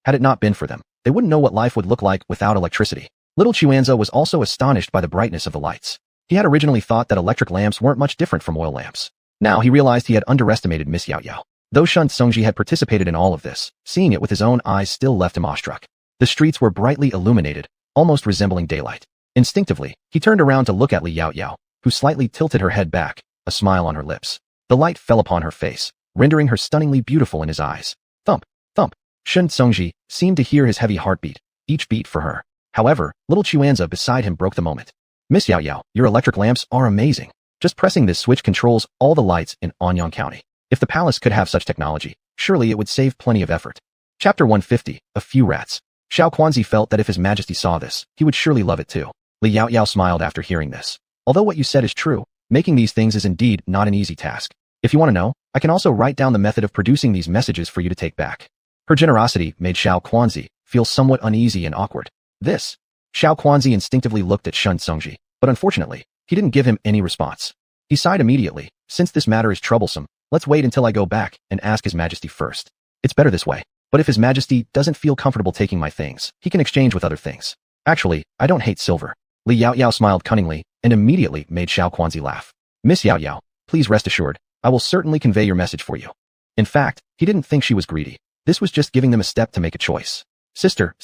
Had it not been for them, they wouldn't know what life would look like without electricity. Little Chuanza was also astonished by the brightness of the lights. He had originally thought that electric lamps weren't much different from oil lamps. Now he realized he had underestimated Miss Yaoyao. Though Shun Tsungji had participated in all of this, seeing it with his own eyes still left him awestruck. The streets were brightly illuminated, almost resembling daylight. Instinctively, he turned around to look at Li Yaoyao, who slightly tilted her head back, a smile on her lips. The light fell upon her face, rendering her stunningly beautiful in his eyes. Thump, thump. Shun Tsungji seemed to hear his heavy heartbeat, each beat for her. However, little Chuanza beside him broke the moment. Miss Yaoyao, your electric lamps are amazing. Just pressing this switch controls all the lights in Anyang County. If the palace could have such technology, surely it would save plenty of effort. Chapter 150, A Few Rats. Xiao Quanzi felt that if His Majesty saw this, he would surely love it too. Li Yaoyao smiled after hearing this. Although what you said is true, making these things is indeed not an easy task. If you want to know, I can also write down the method of producing these messages for you to take back. Her generosity made Xiao Quanzi feel somewhat uneasy and awkward. This. Xiao Quanzi instinctively looked at Shun Tsungji, but unfortunately, he didn't give him any response. He sighed immediately. Since this matter is troublesome, let's wait until I go back and ask His Majesty first. It's better this way. But if His Majesty doesn't feel comfortable taking my things, he can exchange with other things. Actually, I don't hate silver. Li Yaoyao smiled cunningly and immediately made Xiao Quanzi laugh. Miss Yaoyao, please rest assured, I will certainly convey your message for you. In fact, he didn't think she was greedy. This was just giving them a step to make a choice. Sister,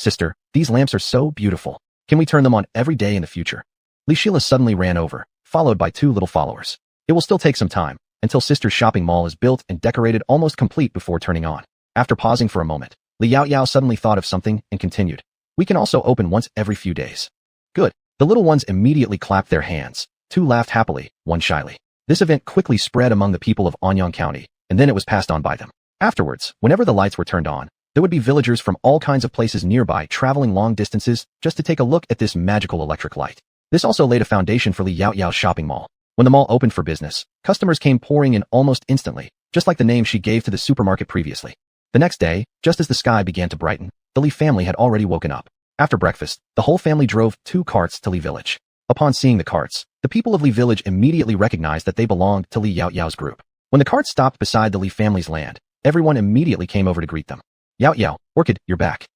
these lamps are so beautiful. Can we turn them on every day in the future? Li Shila suddenly ran over, followed by two little followers. It will still take some time, until Sister's shopping mall is built and decorated almost complete before turning on. After pausing for a moment, Li Yaoyao suddenly thought of something and continued. We can also open once every few days. Good. The little ones immediately clapped their hands. Two laughed happily, one shyly. This event quickly spread among the people of Anyang County, and then it was passed on by them. Afterwards, whenever the lights were turned on, there would be villagers from all kinds of places nearby traveling long distances just to take a look at this magical electric light. This also laid a foundation for Li Yaoyao's shopping mall. When the mall opened for business, customers came pouring in almost instantly, just like the name she gave to the supermarket previously. The next day, just as the sky began to brighten, the Lee family had already woken up. After breakfast, the whole family drove 2 carts to Lee Village. Upon seeing the carts, the people of Lee Village immediately recognized that they belonged to Lee Yao Yao's group. When the carts stopped beside the Lee family's land, everyone immediately came over to greet them. Yao Yao, Orchid, you're back.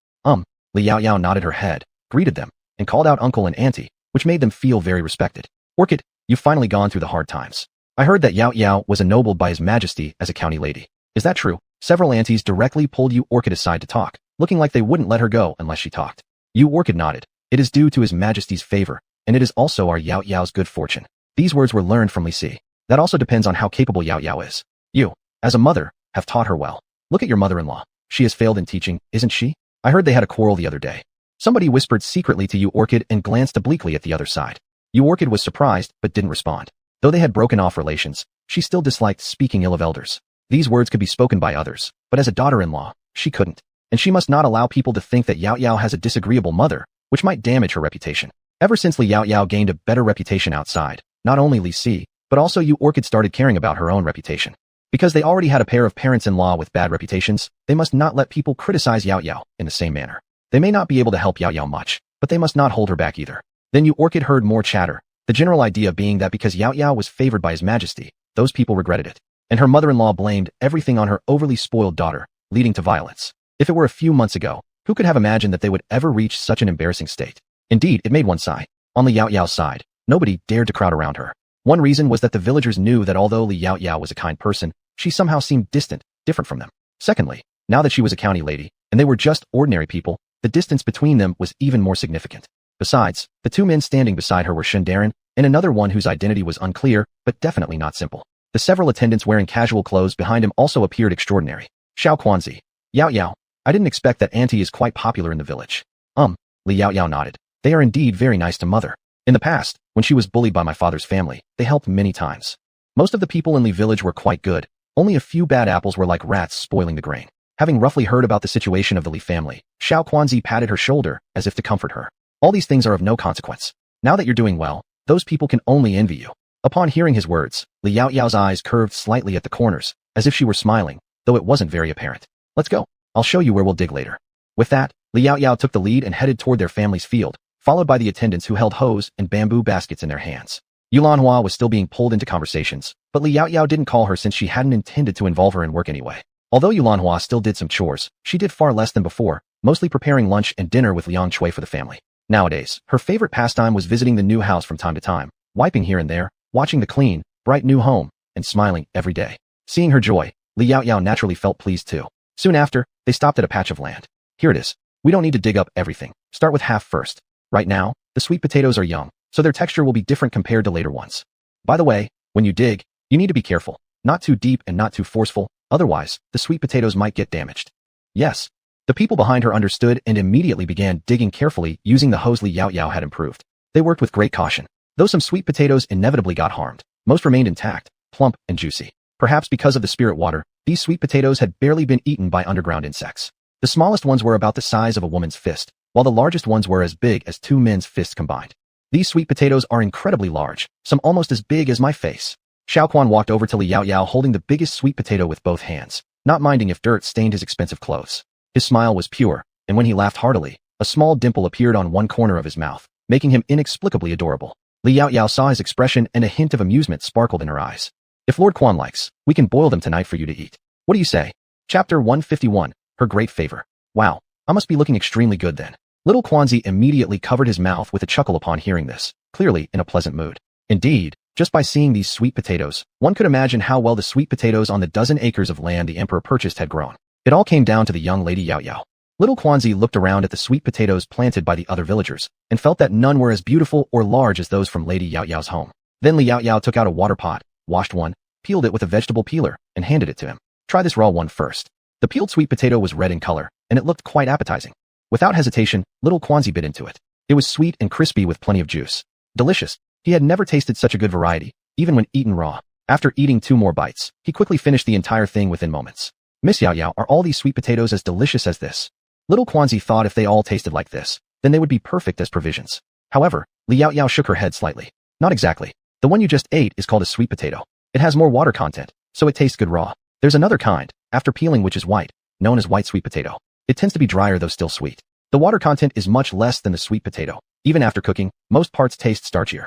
Lee Yao Yao nodded her head, greeted them, and called out uncle and auntie, which made them feel very respected. Orchid, you've finally gone through the hard times. I heard that Yao Yao was ennobled by His Majesty as a county lady. Is that true? Several aunties directly pulled you Orchid aside to talk, looking like they wouldn't let her go unless she talked. You Orchid nodded. It is due to His Majesty's favor, and it is also our Yao Yao's good fortune. These words were learned from Li Si. That also depends on how capable Yao Yao is. You, as a mother, have taught her well. Look at your mother-in-law. She has failed in teaching, isn't she? I heard they had a quarrel the other day. Somebody whispered secretly to you Orchid and glanced obliquely at the other side. You Orchid was surprised but didn't respond. Though they had broken off relations, she still disliked speaking ill of elders. These words could be spoken by others, but as a daughter-in-law, she couldn't. And she must not allow people to think that Yao Yao has a disagreeable mother, which might damage her reputation. Ever since Li Yao Yao gained a better reputation outside, not only Li Si, but also you Orchid started caring about her own reputation. Because they already had a pair of parents-in-law with bad reputations, they must not let people criticize Yao Yao in the same manner. They may not be able to help Yao Yao much, but they must not hold her back either. Then you Orchid heard more chatter, the general idea being that because Yao Yao was favored by His Majesty, those people regretted it. And her mother-in-law blamed everything on her overly spoiled daughter, leading to violence. If it were a few months ago, who could have imagined that they would ever reach such an embarrassing state? Indeed, it made one sigh. On Li Yao Yao's side, nobody dared to crowd around her. One reason was that the villagers knew that although Li Yao Yao was a kind person, she somehow seemed distant, different from them. Secondly, now that she was a county lady, and they were just ordinary people, the distance between them was even more significant. Besides, the 2 men standing beside her were Shendarin, and another one whose identity was unclear, but definitely not simple. The several attendants wearing casual clothes behind him also appeared extraordinary. Xiao Quanzi. Yao Yao. I didn't expect that auntie is quite popular in the village. Li Yao Yao nodded. They are indeed very nice to mother. In the past, when she was bullied by my father's family, they helped many times. Most of the people in Li Village were quite good. Only a few bad apples were like rats spoiling the grain. Having roughly heard about the situation of the Li family, Xiao Quanzi patted her shoulder as if to comfort her. All these things are of no consequence. Now that you're doing well, those people can only envy you. Upon hearing his words, Li Yao Yao's eyes curved slightly at the corners, as if she were smiling, though it wasn't very apparent. Let's go. I'll show you where we'll dig later. With that, Li Yao Yao took the lead and headed toward their family's field, followed by the attendants who held hoes and bamboo baskets in their hands. Yulan Hua was still being pulled into conversations, but Li Yao Yao didn't call her since she hadn't intended to involve her in work anyway. Although Yulan Hua still did some chores, she did far less than before, mostly preparing lunch and dinner with Liang Chui for the family. Nowadays, her favorite pastime was visiting the new house from time to time, wiping here and there, watching the clean, bright new home, and smiling every day. Seeing her joy, Li Yao Yao naturally felt pleased too. Soon after, they stopped at a patch of land. Here it is. We don't need to dig up everything. Start with half first. Right now, the sweet potatoes are young, so their texture will be different compared to later ones. By the way, when you dig, you need to be careful. Not too deep and not too forceful, otherwise, the sweet potatoes might get damaged. Yes. The people behind her understood and immediately began digging carefully using the hose Li Yao Yao had improved. They worked with great caution. Though some sweet potatoes inevitably got harmed, most remained intact, plump, and juicy. Perhaps because of the spirit water, these sweet potatoes had barely been eaten by underground insects. The smallest ones were about the size of a woman's fist, while the largest ones were as big as 2 men's fists combined. These sweet potatoes are incredibly large, some almost as big as my face. Xiao Quan walked over to Li Yao Yao holding the biggest sweet potato with both hands, not minding if dirt stained his expensive clothes. His smile was pure, and when he laughed heartily, a small dimple appeared on one corner of his mouth, making him inexplicably adorable. Li Yao Yao saw his expression and a hint of amusement sparkled in her eyes. If Lord Quan likes, we can boil them tonight for you to eat. What do you say? Chapter 151, Her Great Favor. Wow, I must be looking extremely good then. Little Quanzi immediately covered his mouth with a chuckle upon hearing this, clearly in a pleasant mood. Indeed, just by seeing these sweet potatoes, one could imagine how well the sweet potatoes on the dozen acres of land the emperor purchased had grown. It all came down to the young lady Yao Yao. Little Quanzi looked around at the sweet potatoes planted by the other villagers, and felt that none were as beautiful or large as those from Lady Yao Yao's home. Then Li Yao Yao took out a water pot, washed one, peeled it with a vegetable peeler, and handed it to him. Try this raw one first. The peeled sweet potato was red in color, and it looked quite appetizing. Without hesitation, little Quanzi bit into it. It was sweet and crispy with plenty of juice. Delicious. He had never tasted such a good variety, even when eaten raw. After eating 2 more bites, he quickly finished the entire thing within moments. Miss Yao Yao, are all these sweet potatoes as delicious as this? Little Quanzi thought if they all tasted like this, then they would be perfect as provisions. However, Li Yao Yao shook her head slightly. Not exactly. The one you just ate is called a sweet potato. It has more water content, so it tastes good raw. There's another kind, after peeling, which is white, known as white sweet potato. It tends to be drier though still sweet. The water content is much less than the sweet potato. Even after cooking, most parts taste starchier.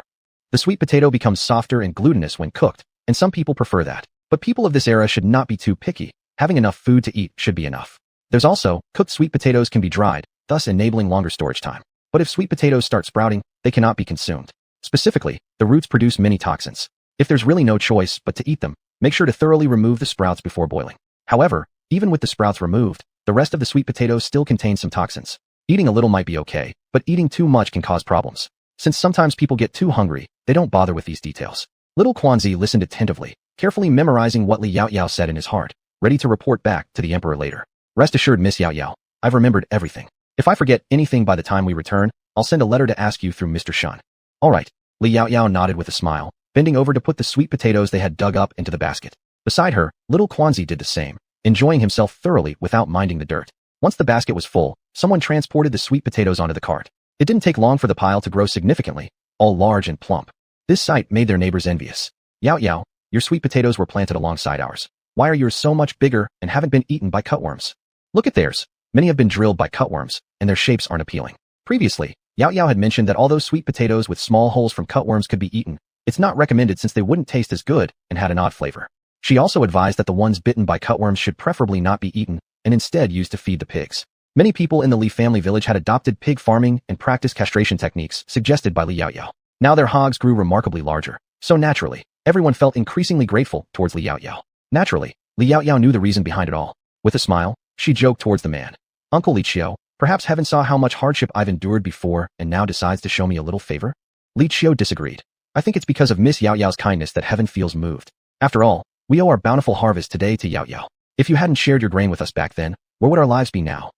The sweet potato becomes softer and glutinous when cooked, and some people prefer that. But people of this era should not be too picky. Having enough food to eat should be enough. There's also, cooked sweet potatoes can be dried, thus enabling longer storage time. But if sweet potatoes start sprouting, they cannot be consumed. Specifically, the roots produce many toxins. If there's really no choice but to eat them, make sure to thoroughly remove the sprouts before boiling. However, even with the sprouts removed, the rest of the sweet potatoes still contain some toxins. Eating a little might be okay, but eating too much can cause problems. Since sometimes people get too hungry, they don't bother with these details. Little Quanzi listened attentively, carefully memorizing what Li Yaoyao said in his heart, ready to report back to the emperor later. Rest assured, Miss Yaoyao, I've remembered everything. If I forget anything by the time we return, I'll send a letter to ask you through Mr. Shan. All right. Li Yaoyao nodded with a smile, bending over to put the sweet potatoes they had dug up into the basket. Beside her, little Quanzi did the same, enjoying himself thoroughly without minding the dirt. Once the basket was full, someone transported the sweet potatoes onto the cart. It didn't take long for the pile to grow significantly, all large and plump. This sight made their neighbors envious. Yaoyao, your sweet potatoes were planted alongside ours. Why are yours so much bigger and haven't been eaten by cutworms? Look at theirs. Many have been drilled by cutworms, and their shapes aren't appealing. Previously, Yaoyao had mentioned that although sweet potatoes with small holes from cutworms could be eaten, it's not recommended since they wouldn't taste as good and had an odd flavor. She also advised that the ones bitten by cutworms should preferably not be eaten and instead used to feed the pigs. Many people in the Li family village had adopted pig farming and practiced castration techniques suggested by Li Yaoyao. Now their hogs grew remarkably larger, so naturally, everyone felt increasingly grateful towards Li Yaoyao. Naturally, Li Yaoyao knew the reason behind it all. With a smile, she joked towards the man. Uncle Li Qiu, perhaps heaven saw how much hardship I've endured before and now decides to show me a little favor? Li Qiu disagreed. I think it's because of Miss Yaoyao's kindness that heaven feels moved. After all, we owe our bountiful harvest today to Yaoyao. If you hadn't shared your grain with us back then, where would our lives be now?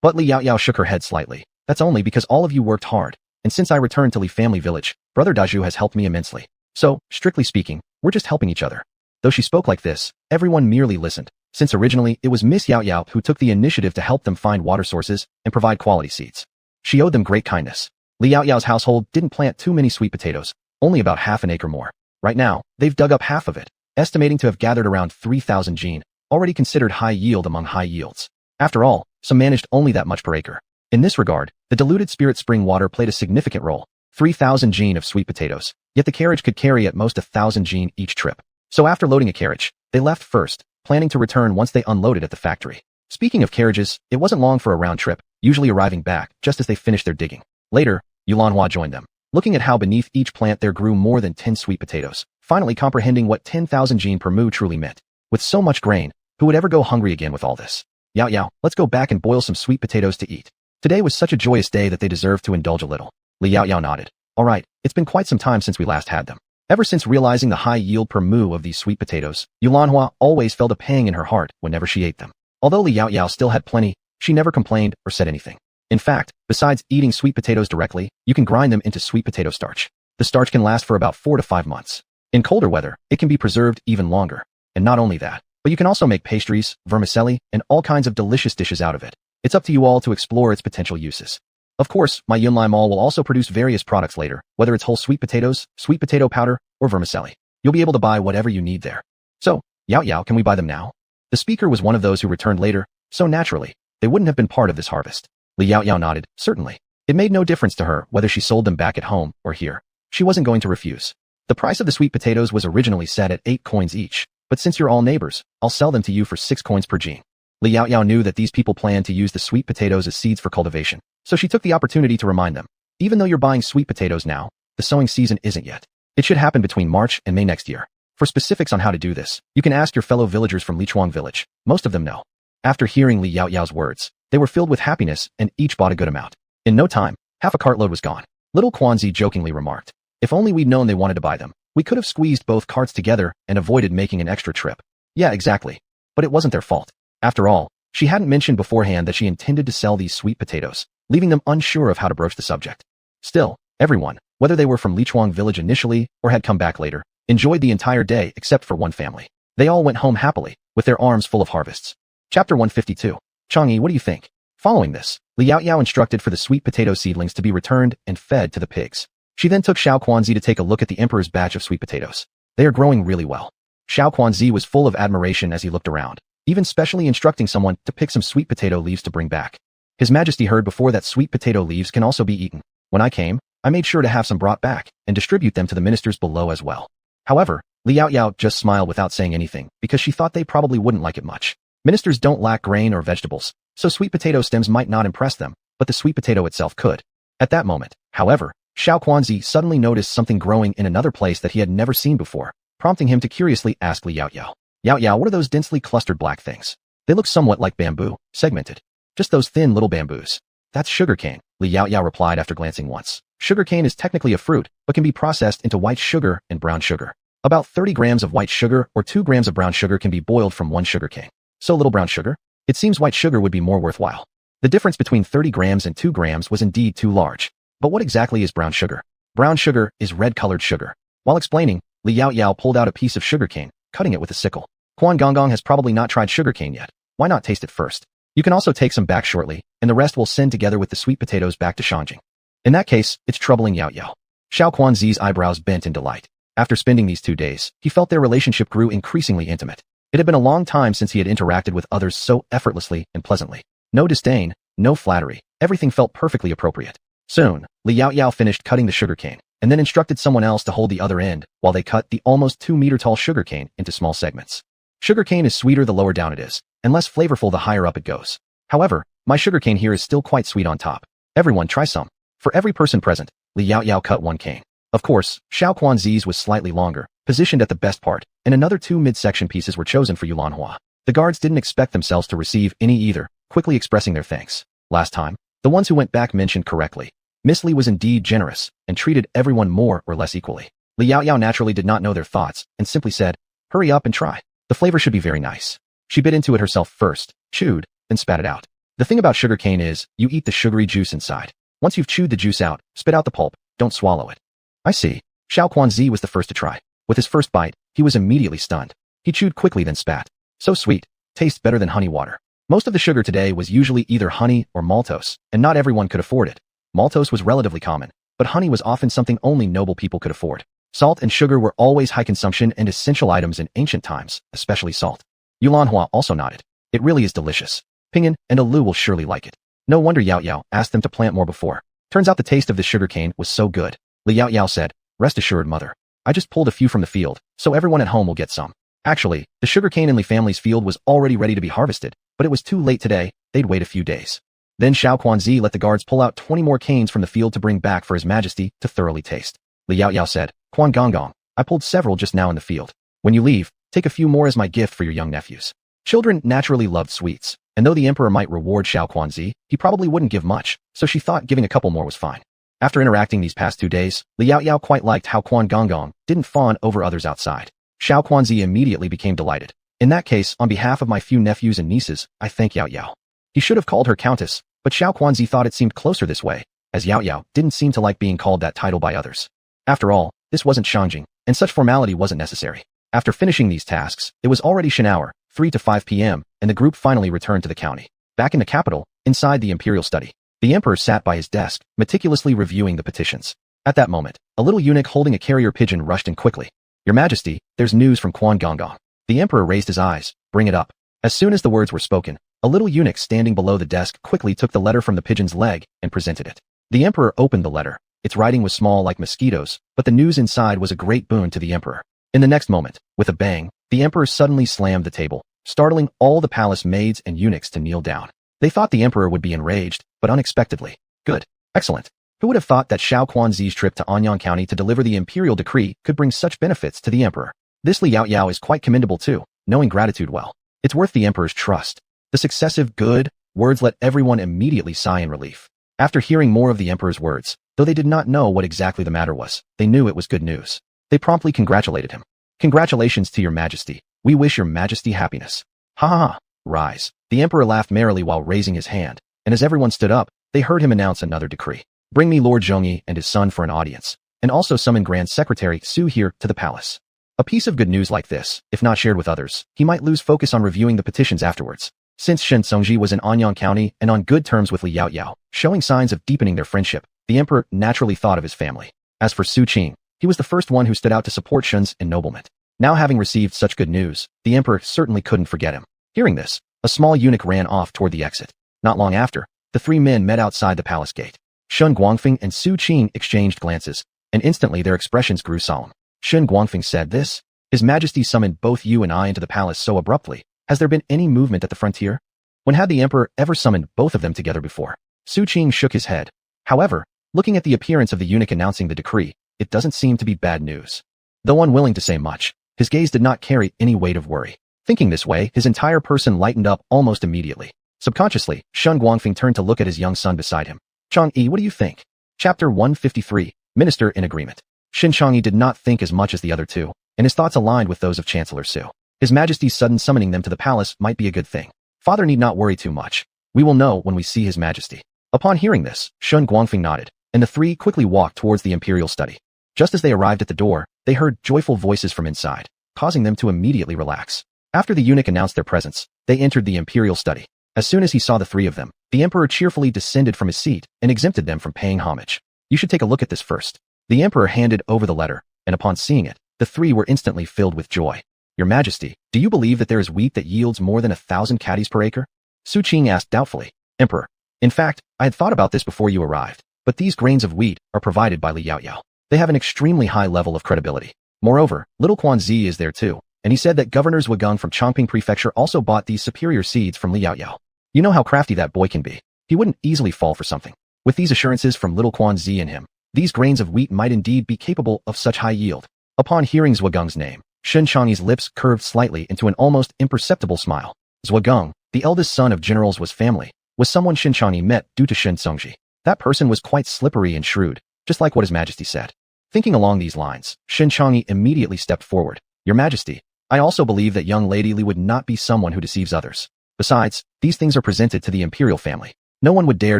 But Li Yaoyao shook her head slightly. That's only because all of you worked hard, and since I returned to Li family village, Brother Daju has helped me immensely. So, strictly speaking, we're just helping each other. Though she spoke like this, everyone merely listened, since originally it was Miss Yaoyao who took the initiative to help them find water sources and provide quality seeds. She owed them great kindness. Li Yaoyao's household didn't plant too many sweet potatoes, only about half an acre more. Right now, they've dug up half of it, estimating to have gathered around 3,000 gene, already considered high yield among high yields. After all, some managed only that much per acre. In this regard, the diluted spirit spring water played a significant role. 3,000 gene of sweet potatoes, yet the carriage could carry at most 1,000 gene each trip. So after loading a carriage, they left first, planning to return once they unloaded at the factory. Speaking of carriages, it wasn't long for a round trip, usually arriving back just as they finished their digging. Later, Yulanhua joined them. Looking at how beneath each plant there grew more than 10 sweet potatoes, finally comprehending what 10,000 gene per mu truly meant. With so much grain, who would ever go hungry again with all this? Yaoyao, let's go back and boil some sweet potatoes to eat. Today was such a joyous day that they deserved to indulge a little. Li Yaoyao nodded. All right, it's been quite some time since we last had them. Ever since realizing the high yield per mu of these sweet potatoes, Yulanhua always felt a pang in her heart whenever she ate them. Although Li Yaoyao still had plenty, she never complained or said anything. In fact, besides eating sweet potatoes directly, you can grind them into sweet potato starch. The starch can last for about 4 to 5 months. In colder weather, it can be preserved even longer. And not only that, but you can also make pastries, vermicelli, and all kinds of delicious dishes out of it. It's up to you all to explore its potential uses. Of course, my Yunlai Mall will also produce various products later, whether it's whole sweet potatoes, sweet potato powder, or vermicelli. You'll be able to buy whatever you need there. So, Yaoyao, can we buy them now? The speaker was one of those who returned later, so naturally, they wouldn't have been part of this harvest. Li Yaoyao nodded, certainly. It made no difference to her whether she sold them back at home or here. She wasn't going to refuse. The price of the sweet potatoes was originally set at 8 coins each, but since you're all neighbors, I'll sell them to you for 6 coins per gene. Li Yaoyao knew that these people planned to use the sweet potatoes as seeds for cultivation, so she took the opportunity to remind them. Even though you're buying sweet potatoes now, the sowing season isn't yet. It should happen between March and May next year. For specifics on how to do this, you can ask your fellow villagers from Lichuang village. Most of them know. After hearing Li Yaoyao's words, they were filled with happiness and each bought a good amount. In no time, half a cartload was gone. Little Quanzi jokingly remarked, if only we'd known they wanted to buy them, we could have squeezed both carts together and avoided making an extra trip. Yeah, exactly. But it wasn't their fault. After all, she hadn't mentioned beforehand that she intended to sell these sweet potatoes, leaving them unsure of how to broach the subject. Still, everyone, whether they were from Lichuang village initially or had come back later, enjoyed the entire day except for one family. They all went home happily, with their arms full of harvests. Chapter 152. Chang'e, what do you think? Following this, Li Yaoyao instructed for the sweet potato seedlings to be returned and fed to the pigs. She then took Xiao Quanzi to take a look at the emperor's batch of sweet potatoes. They are growing really well. Xiao Quanzi was full of admiration as he looked around, even specially instructing someone to pick some sweet potato leaves to bring back. His Majesty heard before that sweet potato leaves can also be eaten. When I came, I made sure to have some brought back and distribute them to the ministers below as well. However, Liao Yao just smiled without saying anything because she thought they probably wouldn't like it much. Ministers don't lack grain or vegetables, so sweet potato stems might not impress them, but the sweet potato itself could. At that moment, however, Xiao Quanzi suddenly noticed something growing in another place that he had never seen before, prompting him to curiously ask Liao Yao. Yao Yao, what are those densely clustered black things? They look somewhat like bamboo, segmented. Just those thin little bamboos. That's sugarcane, Liao Yao replied after glancing once. Sugarcane is technically a fruit, but can be processed into white sugar and brown sugar. About 30 grams of white sugar or 2 grams of brown sugar can be boiled from one sugarcane. So little brown sugar? It seems white sugar would be more worthwhile. The difference between 30 grams and 2 grams was indeed too large. But what exactly is brown sugar? Brown sugar is red-colored sugar. While explaining, Liao Yao pulled out a piece of sugarcane, cutting it with a sickle. Quan Gongong has probably not tried sugarcane yet. Why not taste it first? You can also take some back shortly, and the rest will send together with the sweet potatoes back to Shanjing. In that case, it's troubling Yao Yao. Xiao Quanzi's eyebrows bent in delight. After spending these 2 days, he felt their relationship grew increasingly intimate. It had been a long time since he had interacted with others so effortlessly and pleasantly. No disdain, no flattery, everything felt perfectly appropriate. Soon, Liao Yao finished cutting the sugarcane, and then instructed someone else to hold the other end while they cut the almost 2-meter-tall sugarcane into small segments. Sugarcane is sweeter the lower down it is, and less flavorful the higher up it goes. However, my sugarcane here is still quite sweet on top. Everyone try some. For every person present, Liao Yao cut one cane. Of course, Xiao Quanzi's was slightly longer, positioned at the best part, and another 2 midsection pieces were chosen for Yulanhua. The guards didn't expect themselves to receive any either, quickly expressing their thanks. Last time, the ones who went back mentioned correctly. Miss Li was indeed generous, and treated everyone more or less equally. Liao Yao naturally did not know their thoughts, and simply said, hurry up and try. The flavor should be very nice. She bit into it herself first, chewed, then spat it out. The thing about sugarcane is, you eat the sugary juice inside. Once you've chewed the juice out, spit out the pulp, don't swallow it. I see. Xiao Quanzi was the first to try. With his first bite, he was immediately stunned. He chewed quickly then spat. So sweet. Tastes better than honey water. Most of the sugar today was usually either honey or maltose, and not everyone could afford it. Maltose was relatively common, but honey was often something only noble people could afford. Salt and sugar were always high consumption and essential items in ancient times, especially salt. Yulanhua also nodded. It really is delicious. Ping'an and Alu will surely like it. No wonder Yao Yao asked them to plant more before. Turns out the taste of the sugarcane was so good. Liao Yao said, rest assured, mother. I just pulled a few from the field, so everyone at home will get some. Actually, the sugarcane in Li family's field was already ready to be harvested, but it was too late today, they'd wait a few days. Then Xiao Quanzi let the guards pull out 20 more canes from the field to bring back for His Majesty to thoroughly taste. Liao Yao said, Quan Gongong, I pulled several just now in the field. When you leave, take a few more as my gift for your young nephews. Children naturally loved sweets, and though the emperor might reward Xiao Quanzi, he probably wouldn't give much, so she thought giving a couple more was fine. After interacting these past 2 days, Liao Yao quite liked how Quan Gongong didn't fawn over others outside. Xiao Quanzi immediately became delighted. In that case, on behalf of my few nephews and nieces, I thank Yao Yao. He should have called her countess, but Xiao Quanzi thought it seemed closer this way, as Yao Yao didn't seem to like being called that title by others. After all, this wasn't Shanjing, and such formality wasn't necessary. After finishing these tasks, it was already Shan hour, 3 to 5 p.m., and the group finally returned to the county. Back in the capital, inside the imperial study, the emperor sat by his desk, meticulously reviewing the petitions. At that moment, a little eunuch holding a carrier pigeon rushed in quickly. Your Majesty, there's news from Quan Gongong. The emperor raised his eyes. Bring it up. As soon as the words were spoken, a little eunuch standing below the desk quickly took the letter from the pigeon's leg and presented it. The emperor opened the letter. Its writing was small like mosquitoes, but the news inside was a great boon to the emperor. In the next moment, with a bang, the emperor suddenly slammed the table, startling all the palace maids and eunuchs to kneel down. They thought the emperor would be enraged, but unexpectedly. Good. Excellent. Who would have thought that Xiao Quanzi's trip to Anyang County to deliver the imperial decree could bring such benefits to the emperor? This Liao Yao is quite commendable too, knowing gratitude well. It's worth the emperor's trust. The successive good words let everyone immediately sigh in relief. After hearing more of the emperor's words, though they did not know what exactly the matter was, they knew it was good news. They promptly congratulated him. Congratulations to your Majesty. We wish your Majesty happiness. Ha ha ha. Rise. The emperor laughed merrily while raising his hand, and as everyone stood up, they heard him announce another decree. Bring me Lord Zhongyi and his son for an audience, and also summon Grand Secretary Su here to the palace. A piece of good news like this, if not shared with others, he might lose focus on reviewing the petitions afterwards. Since Shen Songji was in Anyang County and on good terms with Liao Yao, showing signs of deepening their friendship, the emperor naturally thought of his family. As for Su Qing, he was the first one who stood out to support Shun's ennoblement. Now having received such good news, the emperor certainly couldn't forget him. Hearing this, a small eunuch ran off toward the exit. Not long after, the three men met outside the palace gate. Shun Guangfeng and Su Qing exchanged glances, and instantly their expressions grew solemn. Shun Guangfeng said, "This, His Majesty summoned both you and I into the palace so abruptly. Has there been any movement at the frontier? When had the emperor ever summoned both of them together before?" Su Qing shook his head. However, looking at the appearance of the eunuch announcing the decree, it doesn't seem to be bad news. Though unwilling to say much, his gaze did not carry any weight of worry. Thinking this way, his entire person lightened up almost immediately. Subconsciously, Shun Guangfeng turned to look at his young son beside him. "Chang'e, what do you think?" Chapter 153, Minister in Agreement. Shin Chang'e did not think as much as the other two, and his thoughts aligned with those of Chancellor Su. His Majesty's sudden summoning them to the palace might be a good thing. Father need not worry too much. We will know when we see His Majesty. Upon hearing this, Shun Guangfeng nodded, and the three quickly walked towards the imperial study. Just as they arrived at the door, they heard joyful voices from inside, causing them to immediately relax. After the eunuch announced their presence, they entered the imperial study. As soon as he saw the three of them, the emperor cheerfully descended from his seat and exempted them from paying homage. "You should take a look at this first." The emperor handed over the letter, and upon seeing it, the three were instantly filled with joy. "Your Majesty, do you believe that there is wheat that yields more than 1,000 caddies per acre?" Su Qing asked doubtfully. "Emperor, in fact, I had thought about this before you arrived, but these grains of wheat are provided by Li Yaoyao. They have an extremely high level of credibility. Moreover, little Quan Zi is there too, and he said that Governor Zhugang from Chongping Prefecture also bought these superior seeds from Li Yaoyao. You know how crafty that boy can be. He wouldn't easily fall for something. With these assurances from little Quan Zi and him, these grains of wheat might indeed be capable of such high yield." Upon hearing Zhuagang's name, Shen Chang'e's lips curved slightly into an almost imperceptible smile. Zhuagang, the eldest son of General Zhu's family, was someone Shen Chang'e met due to Shen Songji. That person was quite slippery and shrewd, just like what His Majesty said. Thinking along these lines, Shen Chang'e immediately stepped forward. "Your Majesty, I also believe that young Lady Li would not be someone who deceives others. Besides, these things are presented to the imperial family. No one would dare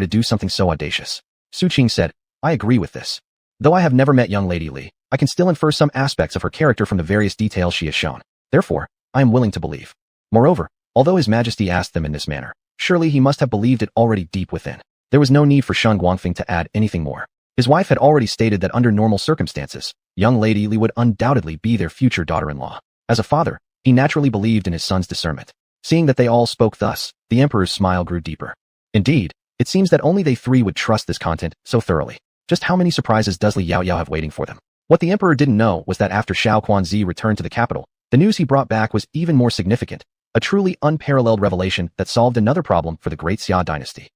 to do something so audacious." Su Qing said, "I agree with this. Though I have never met young Lady Li, I can still infer some aspects of her character from the various details she has shown. Therefore, I am willing to believe." Moreover, although His Majesty asked them in this manner, surely he must have believed it already deep within. There was no need for Shun Guangfeng to add anything more. His wife had already stated that under normal circumstances, young Lady Li would undoubtedly be their future daughter-in-law. As a father, he naturally believed in his son's discernment. Seeing that they all spoke thus, the emperor's smile grew deeper. Indeed, it seems that only they three would trust this content so thoroughly. Just how many surprises does Li Yaoyao have waiting for them? What the emperor didn't know was that after Xiao Quanzi returned to the capital, the news he brought back was even more significant, a truly unparalleled revelation that solved another problem for the great Xia dynasty.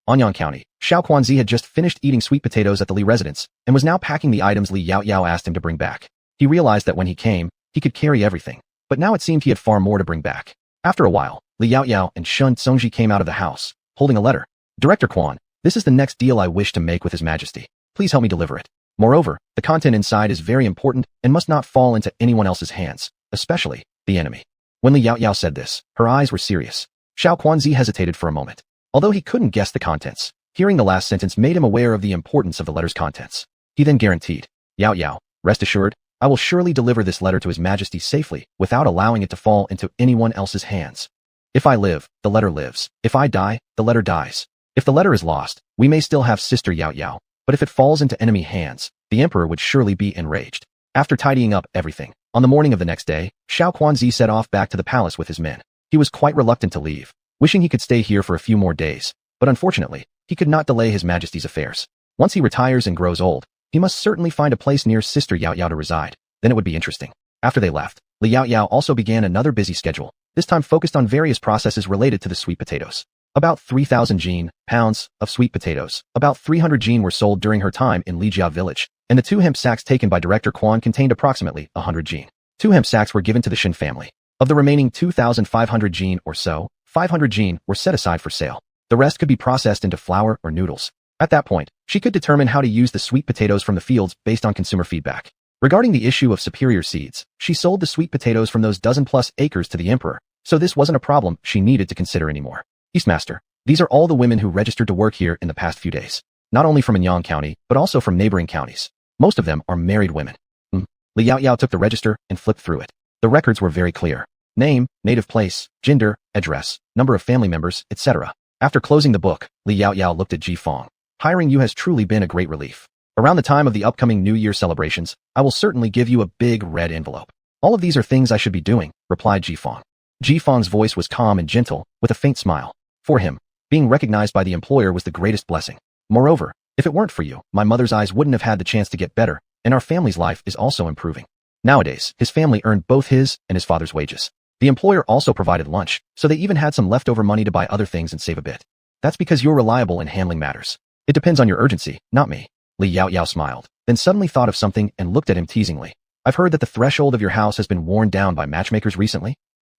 Anyang County, Xiao Quanzi had just finished eating sweet potatoes at the Li residence and was now packing the items Li Yaoyao asked him to bring back. He realized that when he came, he could carry everything, but now it seemed he had far more to bring back. After a while, Li Yaoyao and Shun Songji came out of the house, holding a letter. "Director Quan, this is the next deal I wish to make with His Majesty. Please help me deliver it. Moreover, the content inside is very important and must not fall into anyone else's hands, especially the enemy." When Li Yaoyao said this, her eyes were serious. Xiao Quanzi hesitated for a moment. Although he couldn't guess the contents, hearing the last sentence made him aware of the importance of the letter's contents. He then guaranteed, "Yaoyao, rest assured, I will surely deliver this letter to His Majesty safely without allowing it to fall into anyone else's hands. If I live, the letter lives. If I die, the letter dies. If the letter is lost, we may still have Sister Yaoyao, but if it falls into enemy hands, the emperor would surely be enraged." After tidying up everything, on the morning of the next day, Xiao Quanzi set off back to the palace with his men. He was quite reluctant to leave, wishing he could stay here for a few more days, but unfortunately, he could not delay His Majesty's affairs. Once he retires and grows old, he must certainly find a place near Sister Yaoyao to reside. Then it would be interesting. After they left, Li Yaoyao also began another busy schedule, this time focused on various processes related to the sweet potatoes. About 3,000 pounds of sweet potatoes, about 300 were sold during her time in Lijia village, and the 2 hemp sacks taken by Director Quan contained approximately 100 2 hemp sacks were given to the Shin family. Of the remaining 2,500 or so, 500 were set aside for sale. The rest could be processed into flour or noodles. At that point, she could determine how to use the sweet potatoes from the fields based on consumer feedback. Regarding the issue of superior seeds, she sold the sweet potatoes from those dozen-plus acres to the emperor, so this wasn't a problem she needed to consider anymore. Eastmaster, these are all the women who registered to work here in the past few days. Not only from Anyang County, but also from neighboring counties. Most of them are married women. Li Yaoyao took the register and flipped through it. The records were very clear. Name, native place, gender, address, number of family members, etc. After closing the book, Li Yaoyao looked at Ji Fong. "Hiring you has truly been a great relief. Around the time of the upcoming New Year celebrations, I will certainly give you a big red envelope. All of these are things I should be doing, replied Jifeng. Jifeng's voice was calm and gentle, with a faint smile. For him, being recognized by the employer was the greatest blessing. Moreover, if it weren't for you, my mother's eyes wouldn't have had the chance to get better, and our family's life is also improving. Nowadays, his family earned both his and his father's wages. The employer also provided lunch, so they even had some leftover money to buy other things and save a bit. That's because you're reliable in handling matters. It depends on your urgency, not me. Li Yaoyao smiled, then suddenly thought of something and looked at him teasingly. I've heard that the threshold of your house has been worn down by matchmakers recently.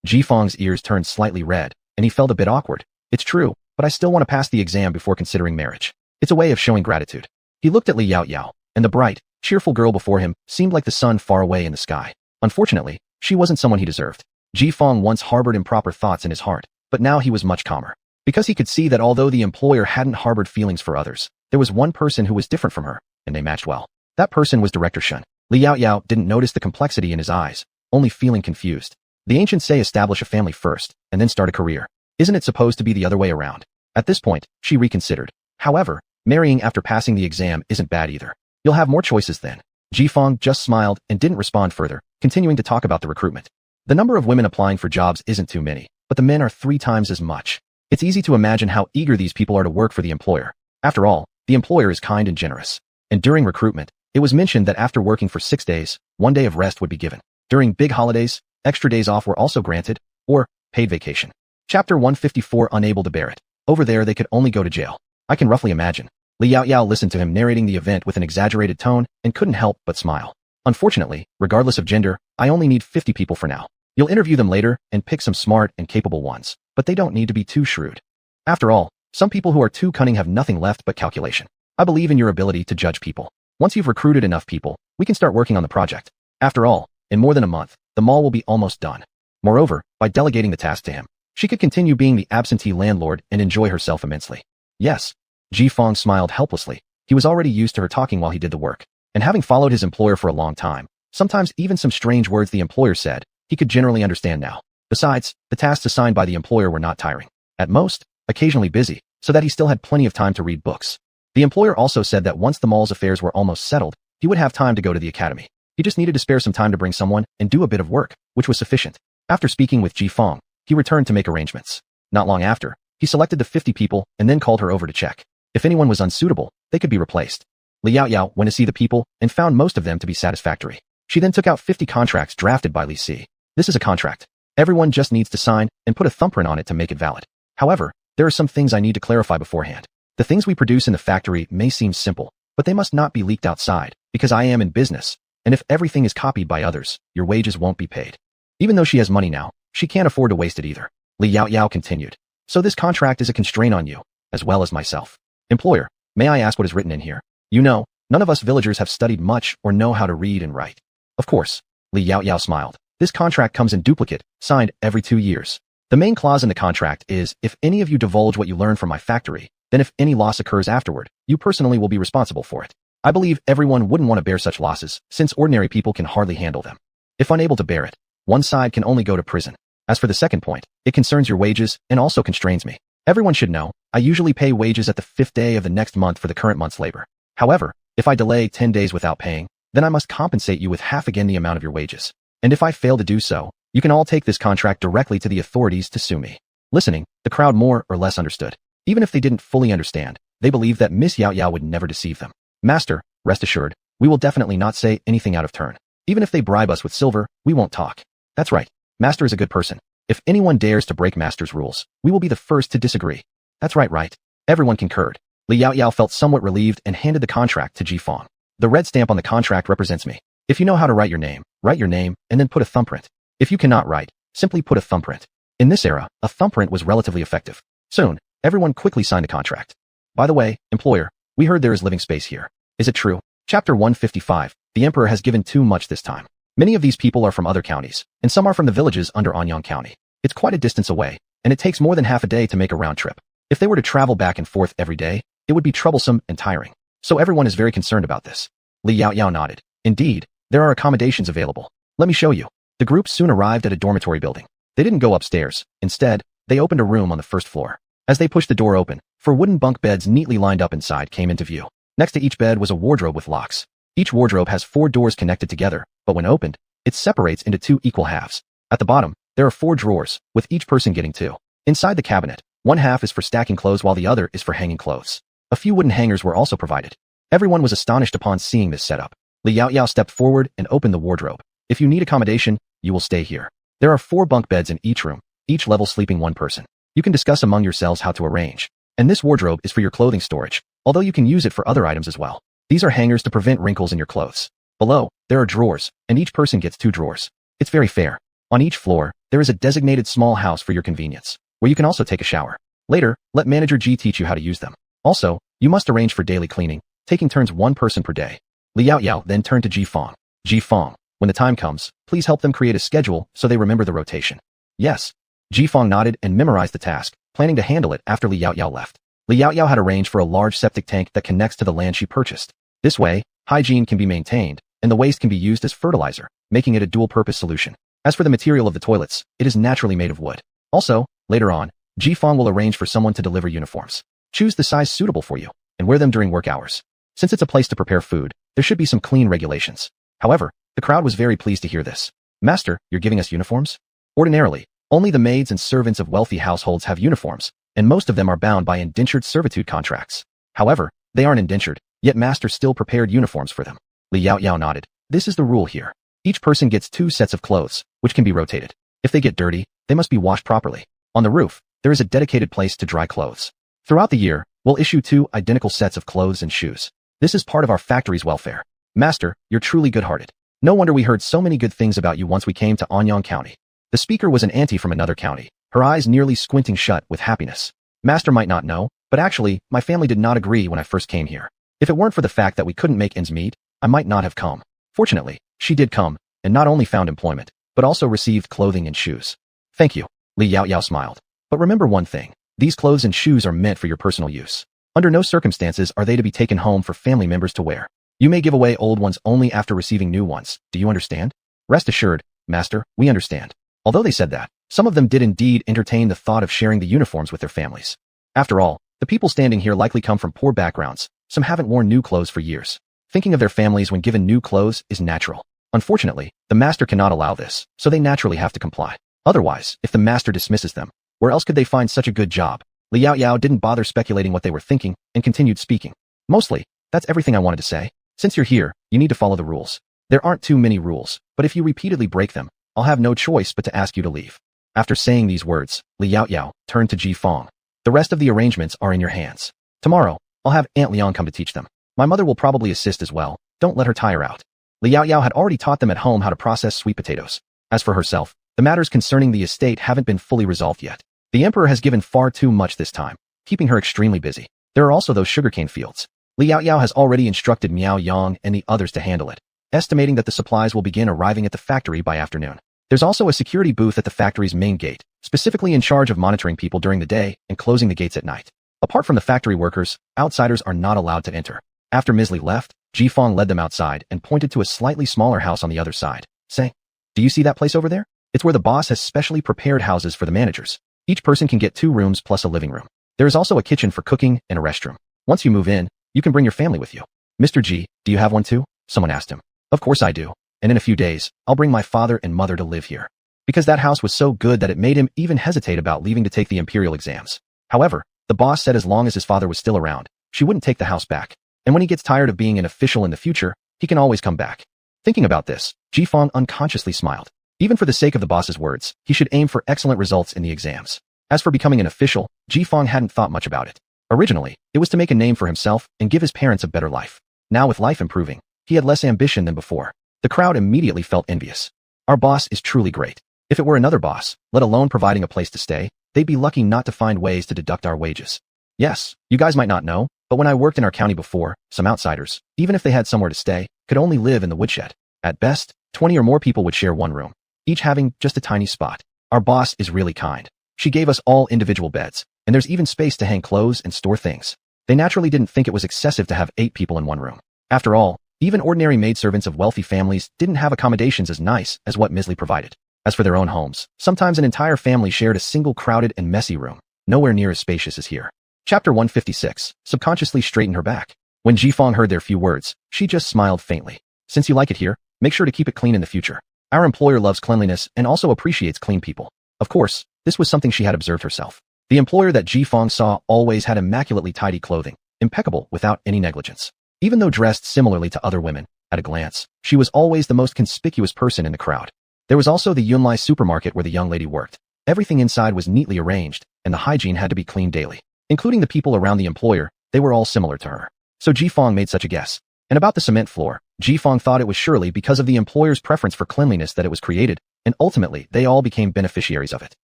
Jifeng's ears turned slightly red, and he felt a bit awkward. It's true, but I still want to pass the exam before considering marriage. It's a way of showing gratitude. He looked at Li Yaoyao, and the bright, cheerful girl before him seemed like the sun far away in the sky. Unfortunately, she wasn't someone he deserved. Jifeng once harbored improper thoughts in his heart, but now he was much calmer. Because he could see that although the employer hadn't harbored feelings for others, there was one person who was different from her, and they matched well. That person was Director Shun. Li Yaoyao didn't notice the complexity in his eyes, only feeling confused. The ancients say establish a family first, and then start a career. Isn't it supposed to be the other way around? At this point, she reconsidered. However, marrying after passing the exam isn't bad either. You'll have more choices then. Jifeng just smiled and didn't respond further, continuing to talk about the recruitment. The number of women applying for jobs isn't too many, but the men are 3 times as much. It's easy to imagine how eager these people are to work for the employer. After all, the employer is kind and generous. And during recruitment, it was mentioned that after working for 6 days, 1 day of rest would be given. During big holidays, extra days off were also granted, or paid vacation. Chapter 154 Unable to bear it. Over there they could only go to jail. I can roughly imagine. Li Yaoyao listened to him narrating the event with an exaggerated tone and couldn't help but smile. Unfortunately, regardless of gender, I only need 50 people for now. You'll interview them later and pick some smart and capable ones, but they don't need to be too shrewd. After all, some people who are too cunning have nothing left but calculation. I believe in your ability to judge people. Once you've recruited enough people, we can start working on the project. After all, in more than a month, the mall will be almost done. Moreover, by delegating the task to him, she could continue being the absentee landlord and enjoy herself immensely. Yes. Jifeng smiled helplessly. He was already used to her talking while he did the work. And having followed his employer for a long time, sometimes even some strange words the employer said, he could generally understand now. Besides, the tasks assigned by the employer were not tiring. At most, occasionally busy, so that he still had plenty of time to read books. The employer also said that once the mall's affairs were almost settled, he would have time to go to the academy. He just needed to spare some time to bring someone and do a bit of work, which was sufficient. After speaking with Jifeng, he returned to make arrangements. Not long after, he selected the 50 people and then called her over to check. If anyone was unsuitable, they could be replaced. Li Yaoyao went to see the people and found most of them to be satisfactory. She then took out 50 contracts drafted by Li Si. This is a contract. Everyone just needs to sign and put a thumbprint on it to make it valid. However, there are some things I need to clarify beforehand. The things we produce in the factory may seem simple, but they must not be leaked outside, because I am in business, and if everything is copied by others, your wages won't be paid. Even though she has money now, she can't afford to waste it either. Li Yaoyao continued. So this contract is a constraint on you, as well as myself. Employer, may I ask what is written in here? You know, none of us villagers have studied much or know how to read and write. Of course. Li Yaoyao smiled. This contract comes in duplicate, signed every 2 years. The main clause in the contract is, if any of you divulge what you learn from my factory, then if any loss occurs afterward, you personally will be responsible for it. I believe everyone wouldn't want to bear such losses, since ordinary people can hardly handle them. If unable to bear it, one side can only go to prison. As for the second point, it concerns your wages and also constrains me. Everyone should know, I usually pay wages at the 5th day of the next month for the current month's labor. However, if I delay 10 days without paying, then I must compensate you with half again the amount of your wages. And if I fail to do so, you can all take this contract directly to the authorities to sue me. Listening, the crowd more or less understood. Even if they didn't fully understand, they believed that Miss Yaoyao would never deceive them. Master, rest assured, we will definitely not say anything out of turn. Even if they bribe us with silver, we won't talk. That's right. Master is a good person. If anyone dares to break Master's rules, we will be the first to disagree. That's right. Everyone concurred. Li Yaoyao felt somewhat relieved and handed the contract to Jifeng. The red stamp on the contract represents me. If you know how to write your name, and then put a thumbprint. If you cannot write, simply put a thumbprint. In this era, a thumbprint was relatively effective. Soon, everyone quickly signed the contract. By the way, employer, we heard there is living space here. Is it true? Chapter 155. The Emperor has given too much this time. Many of these people are from other counties, and some are from the villages under Anyang County. It's quite a distance away, and it takes more than half a day to make a round trip. If they were to travel back and forth every day, it would be troublesome and tiring. So everyone is very concerned about this. Li Yaoyao nodded. Indeed, there are accommodations available. Let me show you. The group soon arrived at a dormitory building. They didn't go upstairs. Instead, they opened a room on the first floor. As they pushed the door open, 4 wooden bunk beds neatly lined up inside came into view. Next to each bed was a wardrobe with locks. Each wardrobe has 4 doors connected together, but when opened, it separates into 2 equal halves. At the bottom, there are 4 drawers, with each person getting 2. Inside the cabinet, one half is for stacking clothes while the other is for hanging clothes. A few wooden hangers were also provided. Everyone was astonished upon seeing this setup. Li Yaoyao stepped forward and opened the wardrobe. If you need accommodation, you will stay here. There are 4 bunk beds in each room, each level sleeping 1 person. You can discuss among yourselves how to arrange. And this wardrobe is for your clothing storage, although you can use it for other items as well. These are hangers to prevent wrinkles in your clothes. Below, there are drawers, and each person gets 2 drawers. It's very fair. On each floor, there is a designated small house for your convenience, where you can also take a shower. Later, let Manager G teach you how to use them. Also, you must arrange for daily cleaning, taking turns 1 person per day. Li Yaoyao then turned to Ji Fong. Ji Fong, when the time comes, please help them create a schedule so they remember the rotation. Yes. Ji Fong nodded and memorized the task, planning to handle it after Li Yaoyao left. Li Yaoyao had arranged for a large septic tank that connects to the land she purchased. This way, hygiene can be maintained, and the waste can be used as fertilizer, making it a dual-purpose solution. As for the material of the toilets, it is naturally made of wood. Also, later on, Ji Fong will arrange for someone to deliver uniforms. Choose the size suitable for you, and wear them during work hours. Since it's a place to prepare food, there should be some clean regulations. However, the crowd was very pleased to hear this. Master, you're giving us uniforms? Ordinarily, only the maids and servants of wealthy households have uniforms, and most of them are bound by indentured servitude contracts. However, they aren't indentured, yet Master still prepared uniforms for them. Li Yaoyao nodded. This is the rule here. Each person gets 2 sets of clothes, which can be rotated. If they get dirty, they must be washed properly. On the roof, there is a dedicated place to dry clothes. Throughout the year, we'll issue 2 identical sets of clothes and shoes. This is part of our factory's welfare. Master, you're truly good-hearted. No wonder we heard so many good things about you once we came to Anyang County. The speaker was an auntie from another county, her eyes nearly squinting shut with happiness. Master might not know, but actually, my family did not agree when I first came here. If it weren't for the fact that we couldn't make ends meet, I might not have come. Fortunately, she did come, and not only found employment, but also received clothing and shoes. Thank you. Li Yaoyao smiled. But remember one thing. These clothes and shoes are meant for your personal use. Under no circumstances are they to be taken home for family members to wear. You may give away old ones only after receiving new ones. Do you understand? Rest assured, Master, we understand. Although they said that, some of them did indeed entertain the thought of sharing the uniforms with their families. After all, the people standing here likely come from poor backgrounds. Some haven't worn new clothes for years. Thinking of their families when given new clothes is natural. Unfortunately, the Master cannot allow this, so they naturally have to comply. Otherwise, if the Master dismisses them, where else could they find such a good job? Li Yaoyao didn't bother speculating what they were thinking, and continued speaking. Mostly, that's everything I wanted to say. Since you're here, you need to follow the rules. There aren't too many rules, but if you repeatedly break them, I'll have no choice but to ask you to leave. After saying these words, Li Yaoyao turned to Ji Fong. The rest of the arrangements are in your hands. Tomorrow, I'll have Aunt Liang come to teach them. My mother will probably assist as well. Don't let her tire out. Li Yaoyao had already taught them at home how to process sweet potatoes. As for herself, the matters concerning the estate haven't been fully resolved yet. The emperor has given far too much this time, keeping her extremely busy. There are also those sugarcane fields. Li Yaoyao has already instructed Miao Yang and the others to handle it, estimating that the supplies will begin arriving at the factory by afternoon. There's also a security booth at the factory's main gate, specifically in charge of monitoring people during the day and closing the gates at night. Apart from the factory workers, outsiders are not allowed to enter. After Ms. Li left, Ji Fong led them outside and pointed to a slightly smaller house on the other side, saying, "Do you see that place over there? It's where the boss has specially prepared houses for the managers. Each person can get 2 rooms plus a living room. There is also a kitchen for cooking and a restroom. Once you move in, you can bring your family with you." "Mr. G, do you have one too?" someone asked him. "Of course I do. And in a few days, I'll bring my father and mother to live here." Because that house was so good that it made him even hesitate about leaving to take the imperial exams. However, the boss said as long as his father was still around, she wouldn't take the house back. And when he gets tired of being an official in the future, he can always come back. Thinking about this, Ji Fong unconsciously smiled. Even for the sake of the boss's words, he should aim for excellent results in the exams. As for becoming an official, Ji Fong hadn't thought much about it. Originally, it was to make a name for himself and give his parents a better life. Now with life improving, he had less ambition than before. The crowd immediately felt envious. "Our boss is truly great. If it were another boss, let alone providing a place to stay, they'd be lucky not to find ways to deduct our wages." Yes, you guys might not know, but when I worked in our county before, some outsiders, even if they had somewhere to stay, could only live in the woodshed. At best, 20 or more people would share one room, each having just a tiny spot. Our boss is really kind. She gave us all individual beds, and there's even space to hang clothes and store things. They naturally didn't think it was excessive to have 8 people in one room. After all, even ordinary maidservants of wealthy families didn't have accommodations as nice as what Ms. Li provided. As for their own homes, sometimes an entire family shared a single crowded and messy room, nowhere near as spacious as here. Chapter 156, subconsciously straighten her back. When Jifeng heard their few words, she just smiled faintly. Since you like it here, make sure to keep it clean in the future. Our employer loves cleanliness and also appreciates clean people. Of course, this was something she had observed herself. The employer that Jifeng saw always had immaculately tidy clothing, impeccable without any negligence. Even though dressed similarly to other women, at a glance, she was always the most conspicuous person in the crowd. There was also the Yunlai supermarket where the young lady worked. Everything inside was neatly arranged, and the hygiene had to be cleaned daily. Including the people around the employer, they were all similar to her. So Jifeng made such a guess. And about the cement floor, Jifeng thought it was surely because of the employer's preference for cleanliness that it was created, and ultimately they all became beneficiaries of it.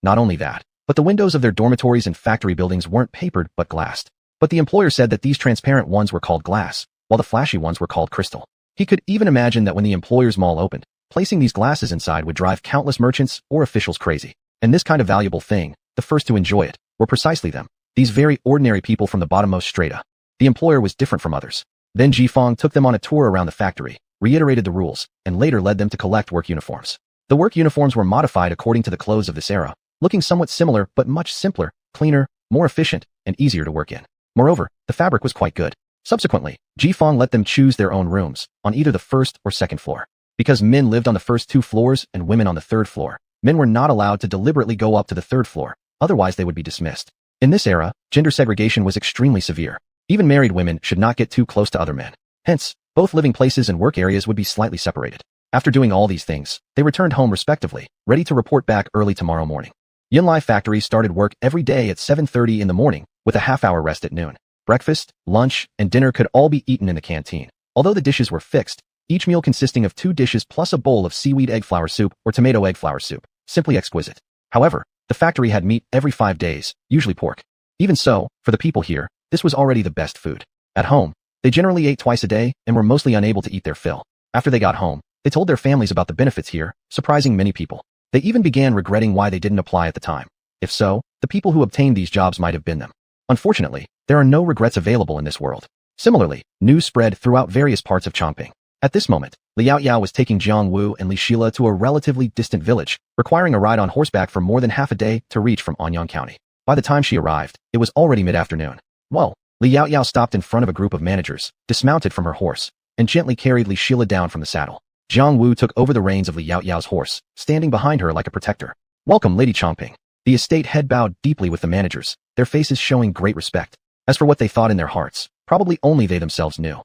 Not only that, but the windows of their dormitories and factory buildings weren't papered but glassed. But the employer said that these transparent ones were called glass, while the flashy ones were called crystal. He could even imagine that when the employer's mall opened, placing these glasses inside would drive countless merchants or officials crazy. And this kind of valuable thing, the first to enjoy it, were precisely them. These very ordinary people from the bottommost strata. The employer was different from others. Then Jifeng took them on a tour around the factory, reiterated the rules, and later led them to collect work uniforms. The work uniforms were modified according to the clothes of this era, looking somewhat similar but much simpler, cleaner, more efficient, and easier to work in. Moreover, the fabric was quite good. Subsequently, Jifeng let them choose their own rooms, on either the first or second floor. Because men lived on the first 2 floors and women on the 3rd floor, men were not allowed to deliberately go up to the 3rd floor, otherwise they would be dismissed. In this era, gender segregation was extremely severe. Even married women should not get too close to other men. Hence, both living places and work areas would be slightly separated. After doing all these things, they returned home respectively, ready to report back early tomorrow morning. Yunlai factory started work every day at 7:30 in the morning, with a half-hour rest at noon. Breakfast, lunch, and dinner could all be eaten in the canteen. Although the dishes were fixed, each meal consisting of 2 dishes plus a bowl of seaweed egg flour soup or tomato egg flour soup. Simply exquisite. However, the factory had meat every 5 days, usually pork. Even so, for the people here, this was already the best food. At home, they generally ate twice a day and were mostly unable to eat their fill. After they got home, they told their families about the benefits here, surprising many people. They even began regretting why they didn't apply at the time. If so, the people who obtained these jobs might have been them. Unfortunately, there are no regrets available in this world. Similarly, news spread throughout various parts of Chongping. At this moment, Liao Yao was taking Jiang Wu and Li Shila to a relatively distant village, requiring a ride on horseback for more than half a day to reach from Anyang County. By the time she arrived, it was already mid-afternoon. Well, Liao Yao stopped in front of a group of managers, dismounted from her horse, and gently carried Li Shila down from the saddle. Jiang Wu took over the reins of Liao Yao's horse, standing behind her like a protector. "Welcome, Lady Chongping." The estate head bowed deeply with the managers, their faces showing great respect. As for what they thought in their hearts, probably only they themselves knew.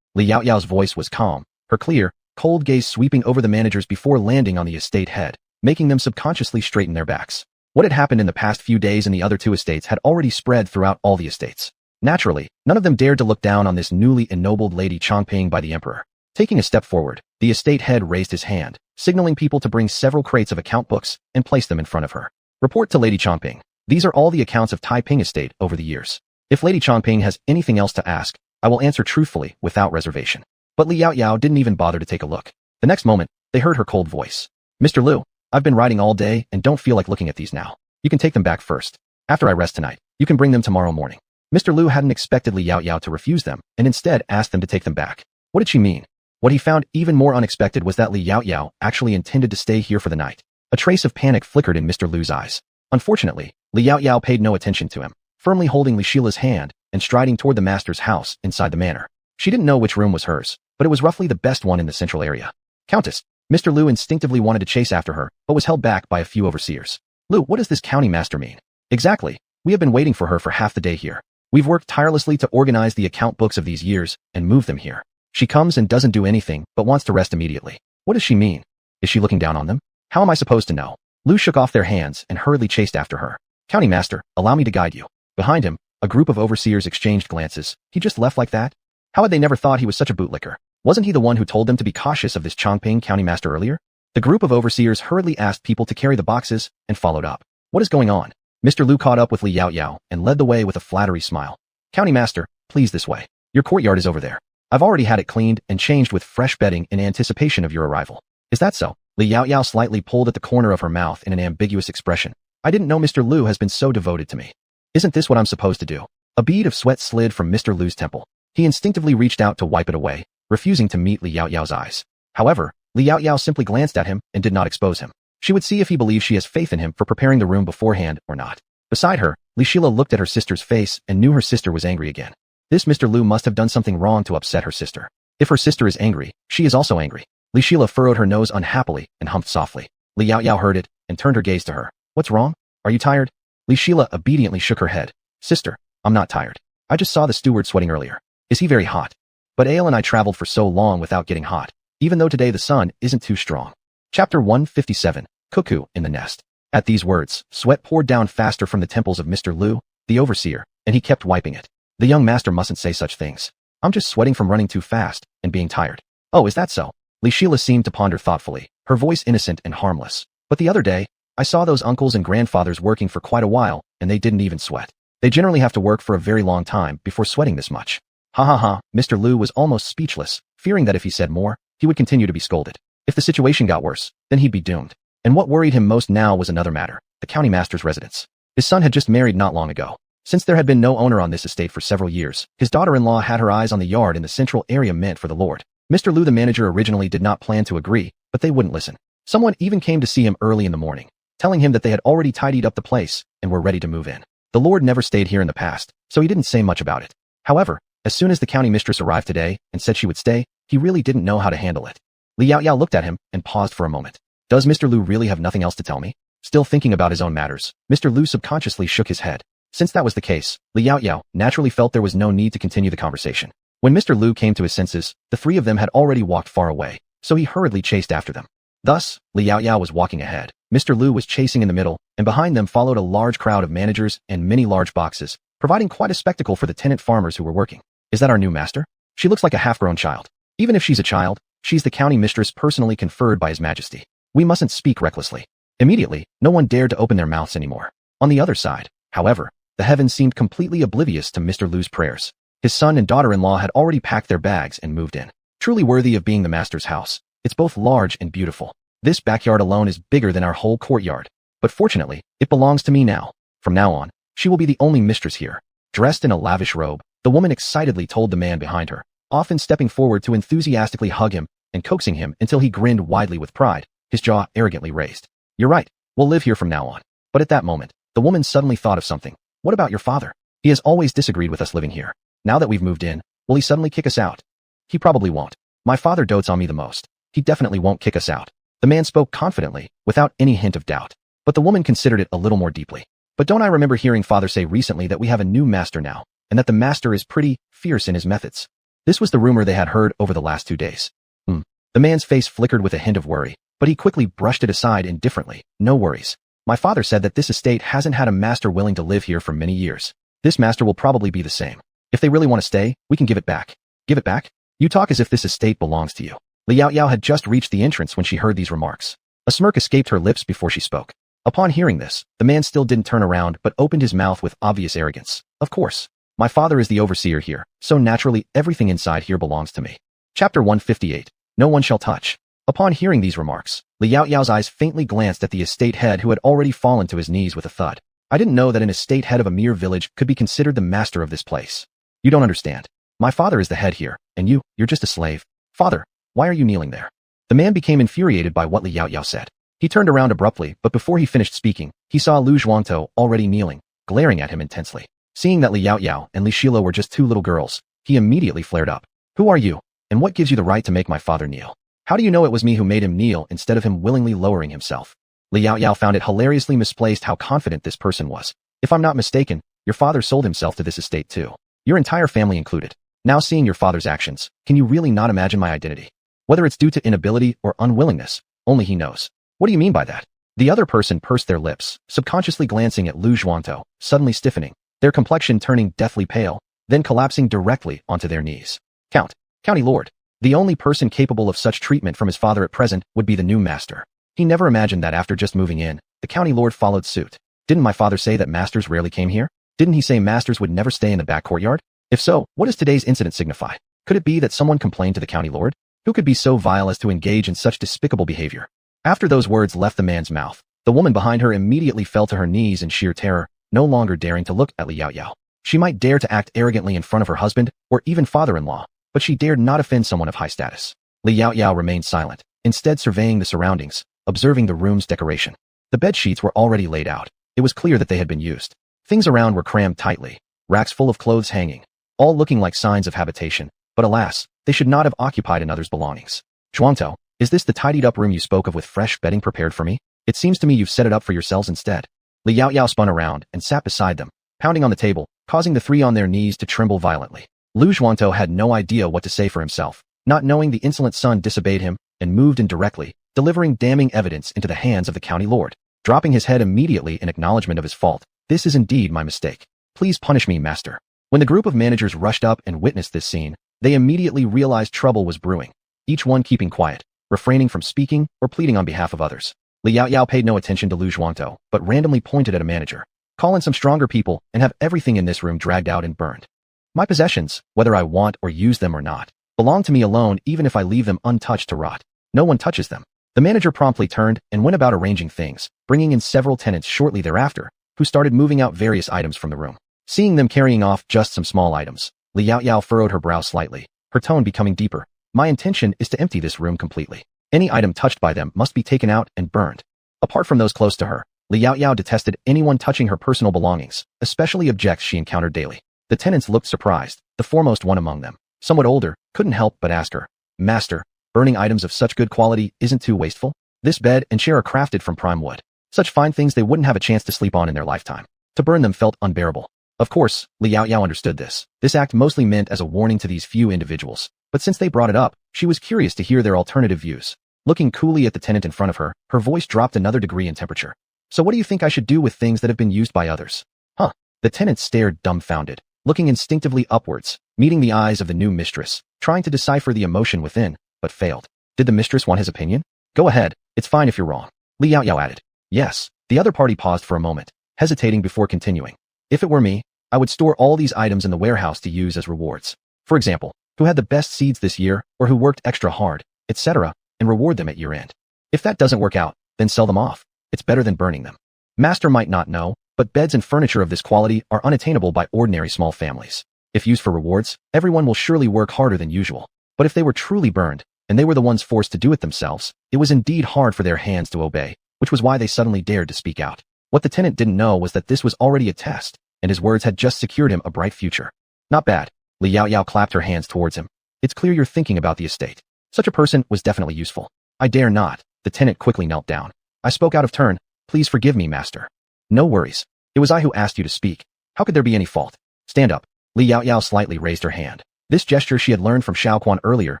Liao Yao's voice was calm, her clear, cold gaze sweeping over the managers before landing on the estate head, making them subconsciously straighten their backs. What had happened in the past few days in the other 2 estates had already spread throughout all the estates. Naturally, none of them dared to look down on this newly ennobled Lady Chongping by the emperor. Taking a step forward, the estate head raised his hand, signaling people to bring several crates of account books and place them in front of her. "Report to Lady Chongping. These are all the accounts of Taiping Estate over the years. If Lady Chongping has anything else to ask, I will answer truthfully without reservation." But Liao Yao didn't even bother to take a look. The next moment, they heard her cold voice. "Mr. Liu, I've been riding all day and don't feel like looking at these now. You can take them back first. After I rest tonight, you can bring them tomorrow morning." Mr. Liu hadn't expected Liao Yao to refuse them and instead asked them to take them back. What did she mean? What he found even more unexpected was that Liao Yao actually intended to stay here for the night. A trace of panic flickered in Mr. Liu's eyes. Unfortunately, Liao Yao paid no attention to him, firmly holding Li Shila's hand and striding toward the master's house inside the manor. She didn't know which room was hers, but it was roughly the best one in the central area. "Countess." Mr. Liu instinctively wanted to chase after her, but was held back by a few overseers. "Liu, what does this county master mean?" "Exactly. We have been waiting for her for half the day here. We've worked tirelessly to organize the account books of these years and move them here. She comes and doesn't do anything but wants to rest immediately. What does she mean? Is she looking down on them? How am I supposed to know?" Liu shook off their hands and hurriedly chased after her. "County master, allow me to guide you." Behind him, a group of overseers exchanged glances. He just left like that? How had they never thought he was such a bootlicker? Wasn't he the one who told them to be cautious of this Chongping county master earlier? The group of overseers hurriedly asked people to carry the boxes and followed up. "What is going on?" Mr. Liu caught up with Liao Yao and led the way with a flattery smile. "County master, please this way. Your courtyard is over there. I've already had it cleaned and changed with fresh bedding in anticipation of your arrival." "Is that so?" Liao Yao slightly pulled at the corner of her mouth in an ambiguous expression. "I didn't know Mr. Liu has been so devoted to me. Isn't this what I'm supposed to do?" A bead of sweat slid from Mr. Liu's temple. He instinctively reached out to wipe it away, refusing to meet Liao Yao's eyes. However, Liao Yao simply glanced at him and did not expose him. She would see if he believes she has faith in him for preparing the room beforehand or not. Beside her, Li Shila looked at her sister's face and knew her sister was angry again. This Mr. Lu must have done something wrong to upset her sister. If her sister is angry, she is also angry. Li Sheila furrowed her nose unhappily and humped softly. Li Yaoyao heard it and turned her gaze to her. What's wrong? Are you tired? Li Sheila obediently shook her head. Sister, I'm not tired. I just saw the steward sweating earlier. Is he very hot? But Ale and I traveled for so long without getting hot, even though today the sun isn't too strong. Chapter 157, Cuckoo in the Nest. At these words, sweat poured down faster from the temples of Mr. Lu, the overseer, and he kept wiping it. The young master mustn't say such things. I'm just sweating from running too fast and being tired. Oh, is that so? Li Sheila seemed to ponder thoughtfully, her voice innocent and harmless. But the other day, I saw those uncles and grandfathers working for quite a while, and they didn't even sweat. They generally have to work for a very long time before sweating this much. Ha ha ha, Mr. Lu was almost speechless, fearing that if he said more, he would continue to be scolded. If the situation got worse, then he'd be doomed. And what worried him most now was another matter, the county master's residence. His son had just married not long ago. Since there had been no owner on this estate for several years, his daughter-in-law had her eyes on the yard in the central area meant for the lord. Mr. Lu, the manager, originally did not plan to agree, but they wouldn't listen. Someone even came to see him early in the morning, telling him that they had already tidied up the place and were ready to move in. The lord never stayed here in the past, so he didn't say much about it. However, as soon as the county mistress arrived today and said she would stay, he really didn't know how to handle it. Li Yaoyao looked at him and paused for a moment. Does Mr. Lu really have nothing else to tell me? Still thinking about his own matters, Mr. Lu subconsciously shook his head. Since that was the case, Li Yaoyao naturally felt there was no need to continue the conversation. When Mr. Lu came to his senses, the three of them had already walked far away, so he hurriedly chased after them. Thus, Li Yaoyao was walking ahead, Mr. Lu was chasing in the middle, and behind them followed a large crowd of managers and many large boxes, providing quite a spectacle for the tenant farmers who were working. Is that our new master? She looks like a half-grown child. Even if she's a child, she's the county mistress personally conferred by His Majesty. We mustn't speak recklessly. Immediately, no one dared to open their mouths anymore. On the other side, however, the heavens seemed completely oblivious to Mr. Lu's prayers. His son and daughter-in-law had already packed their bags and moved in. Truly worthy of being the master's house. It's both large and beautiful. This backyard alone is bigger than our whole courtyard. But fortunately, it belongs to me now. From now on, she will be the only mistress here. Dressed in a lavish robe, the woman excitedly told the man behind her, often stepping forward to enthusiastically hug him and coaxing him until he grinned widely with pride, his jaw arrogantly raised. You're right, we'll live here from now on. But at that moment, the woman suddenly thought of something. What about your father? He has always disagreed with us living here. Now that we've moved in, will he suddenly kick us out? He probably won't. My father dotes on me the most. He definitely won't kick us out. The man spoke confidently, without any hint of doubt. But the woman considered it a little more deeply. But don't I remember hearing father say recently that we have a new master now, and that the master is pretty fierce in his methods? This was the rumor they had heard over the last 2 days. The man's face flickered with a hint of worry, but he quickly brushed it aside indifferently. No worries. My father said that this estate hasn't had a master willing to live here for many years. This master will probably be the same. If they really want to stay, we can give it back. Give it back? You talk as if this estate belongs to you. Li Yaoyao had just reached the entrance when she heard these remarks. A smirk escaped her lips before she spoke. Upon hearing this, the man still didn't turn around but opened his mouth with obvious arrogance. Of course. My father is the overseer here, so naturally everything inside here belongs to me. Chapter 158. No one shall touch. Upon hearing these remarks, Li Yaoyao's eyes faintly glanced at the estate head who had already fallen to his knees with a thud. I didn't know that an estate head of a mere village could be considered the master of this place. You don't understand. My father is the head here, and you're just a slave. Father, why are you kneeling there? The man became infuriated by what Li Yaoyao said. He turned around abruptly, but before he finished speaking, he saw Lu Zhuangtou already kneeling, glaring at him intensely. Seeing that Li Yaoyao and Li Sheila were just two little girls, he immediately flared up. Who are you, and what gives you the right to make my father kneel? How do you know it was me who made him kneel instead of him willingly lowering himself? Li Yaoyao found it hilariously misplaced how confident this person was. If I'm not mistaken, your father sold himself to this estate too. Your entire family included. Now seeing your father's actions, can you really not imagine my identity? Whether it's due to inability or unwillingness, only he knows. What do you mean by that? The other person pursed their lips, subconsciously glancing at Lu Zhuangtou, suddenly stiffening, their complexion turning deathly pale, then collapsing directly onto their knees. County Lord. The only person capable of such treatment from his father at present would be the new master. He never imagined that after just moving in, the county lord followed suit. Didn't my father say that masters rarely came here? Didn't he say masters would never stay in the back courtyard? If so, what does today's incident signify? Could it be that someone complained to the county lord? Who could be so vile as to engage in such despicable behavior? After those words left the man's mouth, the woman behind her immediately fell to her knees in sheer terror, no longer daring to look at Li Yaoyao. She might dare to act arrogantly in front of her husband, or even father-in-law, but she dared not offend someone of high status. Li Yaoyao remained silent, instead surveying the surroundings, observing the room's decoration. The bed sheets were already laid out. It was clear that they had been used. Things around were crammed tightly, racks full of clothes hanging, all looking like signs of habitation, but alas, they should not have occupied another's belongings. Zhuangtou, is this the tidied-up room you spoke of with fresh bedding prepared for me? It seems to me you've set it up for yourselves instead. Li Yaoyao spun around and sat beside them, pounding on the table, causing the three on their knees to tremble violently. Lu Zhuangtou had no idea what to say for himself, not knowing the insolent son disobeyed him and moved indirectly, delivering damning evidence into the hands of the county lord. Dropping his head immediately in acknowledgement of his fault, "This is indeed my mistake. Please punish me, master." When the group of managers rushed up and witnessed this scene, they immediately realized trouble was brewing, each one keeping quiet, refraining from speaking or pleading on behalf of others. Li Yaoyao paid no attention to Lu Zhuangtou, but randomly pointed at a manager. "Call in some stronger people and have everything in this room dragged out and burned. My possessions, whether I want or use them or not, belong to me alone even if I leave them untouched to rot. No one touches them." The manager promptly turned and went about arranging things, bringing in several tenants shortly thereafter, who started moving out various items from the room. Seeing them carrying off just some small items, Li Yaoyao furrowed her brow slightly, her tone becoming deeper. "My intention is to empty this room completely. Any item touched by them must be taken out and burned." Apart from those close to her, Li Yaoyao detested anyone touching her personal belongings, especially objects she encountered daily. The tenants looked surprised. The foremost one among them, somewhat older, couldn't help but ask her, "Master, burning items of such good quality isn't too wasteful? This bed and chair are crafted from prime wood. Such fine things they wouldn't have a chance to sleep on in their lifetime. To burn them felt unbearable." Of course, Li Yaoyao understood this. This act mostly meant as a warning to these few individuals, but since they brought it up, she was curious to hear their alternative views. Looking coolly at the tenant in front of her, her voice dropped another degree in temperature. "So what do you think I should do with things that have been used by others?" "Huh?" The tenant stared dumbfounded, looking instinctively upwards, meeting the eyes of the new mistress, trying to decipher the emotion within, but failed. Did the mistress want his opinion? "Go ahead, it's fine if you're wrong," Li Yaoyao added. "Yes." The other party paused for a moment, hesitating before continuing. "If it were me, I would store all these items in the warehouse to use as rewards. For example, who had the best seeds this year or who worked extra hard, etc., and reward them at year-end. If that doesn't work out, then sell them off. It's better than burning them. Master might not know, but beds and furniture of this quality are unattainable by ordinary small families. If used for rewards, everyone will surely work harder than usual. But if they were truly burned, and they were the ones forced to do it themselves, it was indeed hard for their hands to obey, which was why they suddenly dared to speak out. What the tenant didn't know was that this was already a test, and his words had just secured him a bright future. Not bad. Li Yaoyao clapped her hands towards him. It's clear you're thinking about the estate. Such a person was definitely useful. I dare not. The tenant quickly knelt down. I spoke out of turn. Please forgive me, master. No worries. It was I who asked you to speak. How could there be any fault? Stand up. Li Yaoyao slightly raised her hand. This gesture she had learned from Xiao Quan earlier,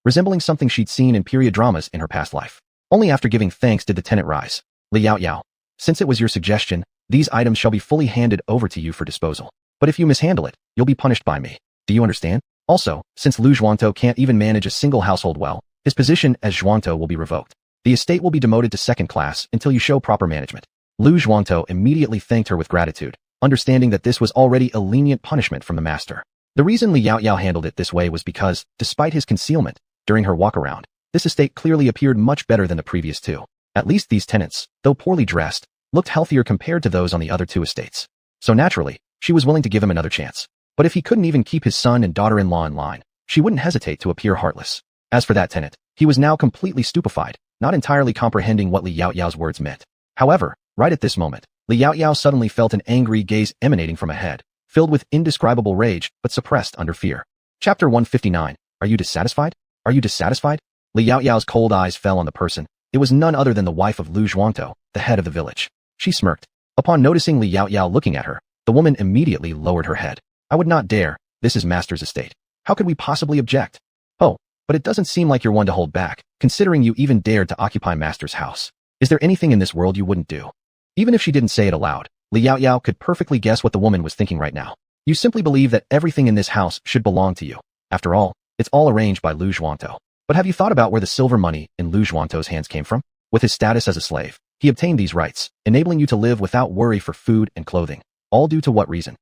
resembling something she'd seen in period dramas in her past life. Only after giving thanks did the tenant rise. Li Yaoyao, since it was your suggestion, these items shall be fully handed over to you for disposal. But if you mishandle it, you'll be punished by me. Do you understand? Also, since Lu Zhuangtou can't even manage a single household well, his position as Zhuangtou will be revoked. The estate will be demoted to second class until you show proper management. Lu Zhuangtou immediately thanked her with gratitude, understanding that this was already a lenient punishment from the master. The reason Li Yaoyao handled it this way was because, despite his concealment, during her walk-around, this estate clearly appeared much better than the previous two. At least these tenants, though poorly dressed, looked healthier compared to those on the other two estates. So naturally, she was willing to give him another chance. But if he couldn't even keep his son and daughter-in-law in line, she wouldn't hesitate to appear heartless. As for that tenant, he was now completely stupefied, not entirely comprehending what Li Yaoyao's words meant. However, right at this moment, Li Yaoyao suddenly felt an angry gaze emanating from a head, filled with indescribable rage but suppressed under fear. Chapter 159. Are you dissatisfied? Are you dissatisfied? Li Yaoyao's cold eyes fell on the person. It was none other than the wife of Lu Zhuangtou, the head of the village. She smirked. Upon noticing Li Yaoyao looking at her, the woman immediately lowered her head. I would not dare. This is master's estate. How could we possibly object? Oh, but it doesn't seem like you're one to hold back, considering you even dared to occupy master's house. Is there anything in this world you wouldn't do? Even if she didn't say it aloud, Li Yaoyao could perfectly guess what the woman was thinking right now. You simply believe that everything in this house should belong to you. After all, it's all arranged by Lu Zhuangtou. But have you thought about where the silver money in Lu Zhuangtou's hands came from? With his status as a slave, he obtained these rights, enabling you to live without worry for food and clothing. All due to what reason?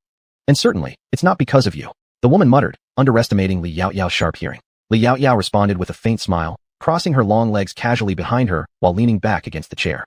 And certainly, it's not because of you. The woman muttered, underestimating Li Yaoyao's sharp hearing. Li Yaoyao responded with a faint smile, crossing her long legs casually behind her while leaning back against the chair.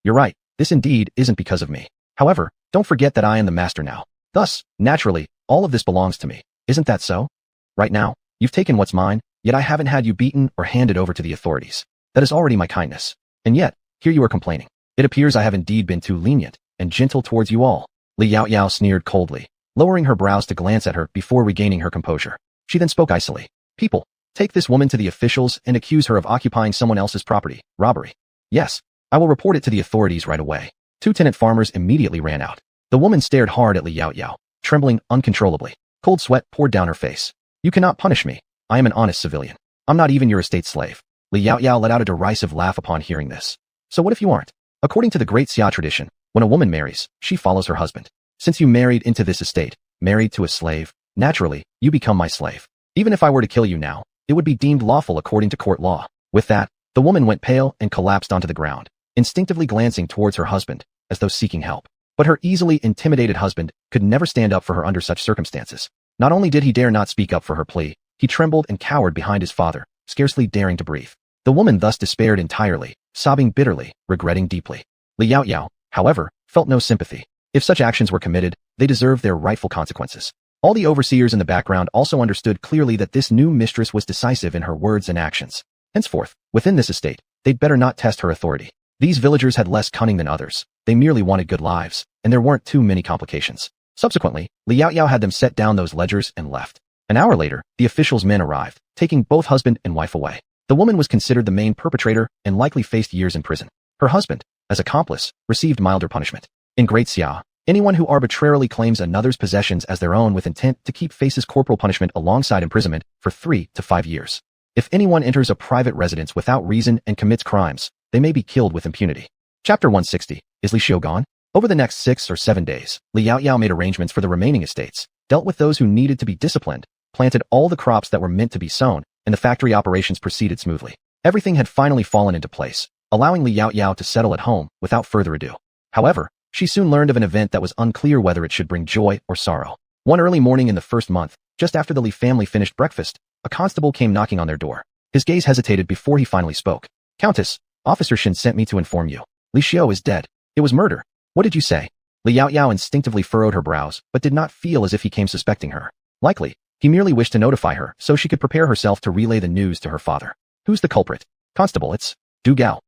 You're right. This indeed isn't because of me. However, don't forget that I am the master now. Thus, naturally, all of this belongs to me. Isn't that so? Right now, you've taken what's mine, yet I haven't had you beaten or handed over to the authorities. That is already my kindness. And yet, here you are complaining. It appears I have indeed been too lenient and gentle towards you all. Li Yaoyao sneered coldly. lowering her brows to glance at her before regaining her composure. She then spoke icily. People, take this woman to the officials and accuse her of occupying someone else's property, robbery. Yes, I will report it to the authorities right away. 2 tenant farmers immediately ran out. The woman stared hard at Li Yaoyao, trembling uncontrollably. Cold sweat poured down her face. You cannot punish me. I am an honest civilian. I'm not even your estate slave. Li Yaoyao let out a derisive laugh upon hearing this. So what if you aren't? According to the great Xia tradition, when a woman marries, she follows her husband. Since you married into this estate, married to a slave, naturally, you become my slave. Even if I were to kill you now, it would be deemed lawful according to court law. With that, the woman went pale and collapsed onto the ground, instinctively glancing towards her husband, as though seeking help. But her easily intimidated husband could never stand up for her under such circumstances. Not only did he dare not speak up for her plea, he trembled and cowered behind his father, scarcely daring to breathe. The woman thus despaired entirely, sobbing bitterly, regretting deeply. Li Yaoyao, however, felt no sympathy. If such actions were committed, they deserved their rightful consequences. All the overseers in the background also understood clearly that this new mistress was decisive in her words and actions. Henceforth, within this estate, they'd better not test her authority. These villagers had less cunning than others. They merely wanted good lives, and there weren't too many complications. Subsequently, Li Yaoyao had them set down those ledgers and left. An hour later, the officials' men arrived, taking both husband and wife away. The woman was considered the main perpetrator and likely faced years in prison. Her husband, as accomplice, received milder punishment. In Great Xia, anyone who arbitrarily claims another's possessions as their own with intent to keep faces corporal punishment alongside imprisonment for 3 to 5 years. If anyone enters a private residence without reason and commits crimes, they may be killed with impunity. Chapter 160. Is Li Xiu gone? Over the next 6 or 7 days, Li Yaoyao made arrangements for the remaining estates, dealt with those who needed to be disciplined, planted all the crops that were meant to be sown, and the factory operations proceeded smoothly. Everything had finally fallen into place, allowing Li Yaoyao to settle at home without further ado. However, she soon learned of an event that was unclear whether it should bring joy or sorrow. One early morning in the first month, just after the Li family finished breakfast, a constable came knocking on their door. His gaze hesitated before he finally spoke. Countess, Officer Shin sent me to inform you. Li Xiu is dead. It was murder. What did you say? Li Yaoyao instinctively furrowed her brows, but did not feel as if he came suspecting her. Likely, he merely wished to notify her so she could prepare herself to relay the news to her father. Who's the culprit? Constable, it's Du Gao.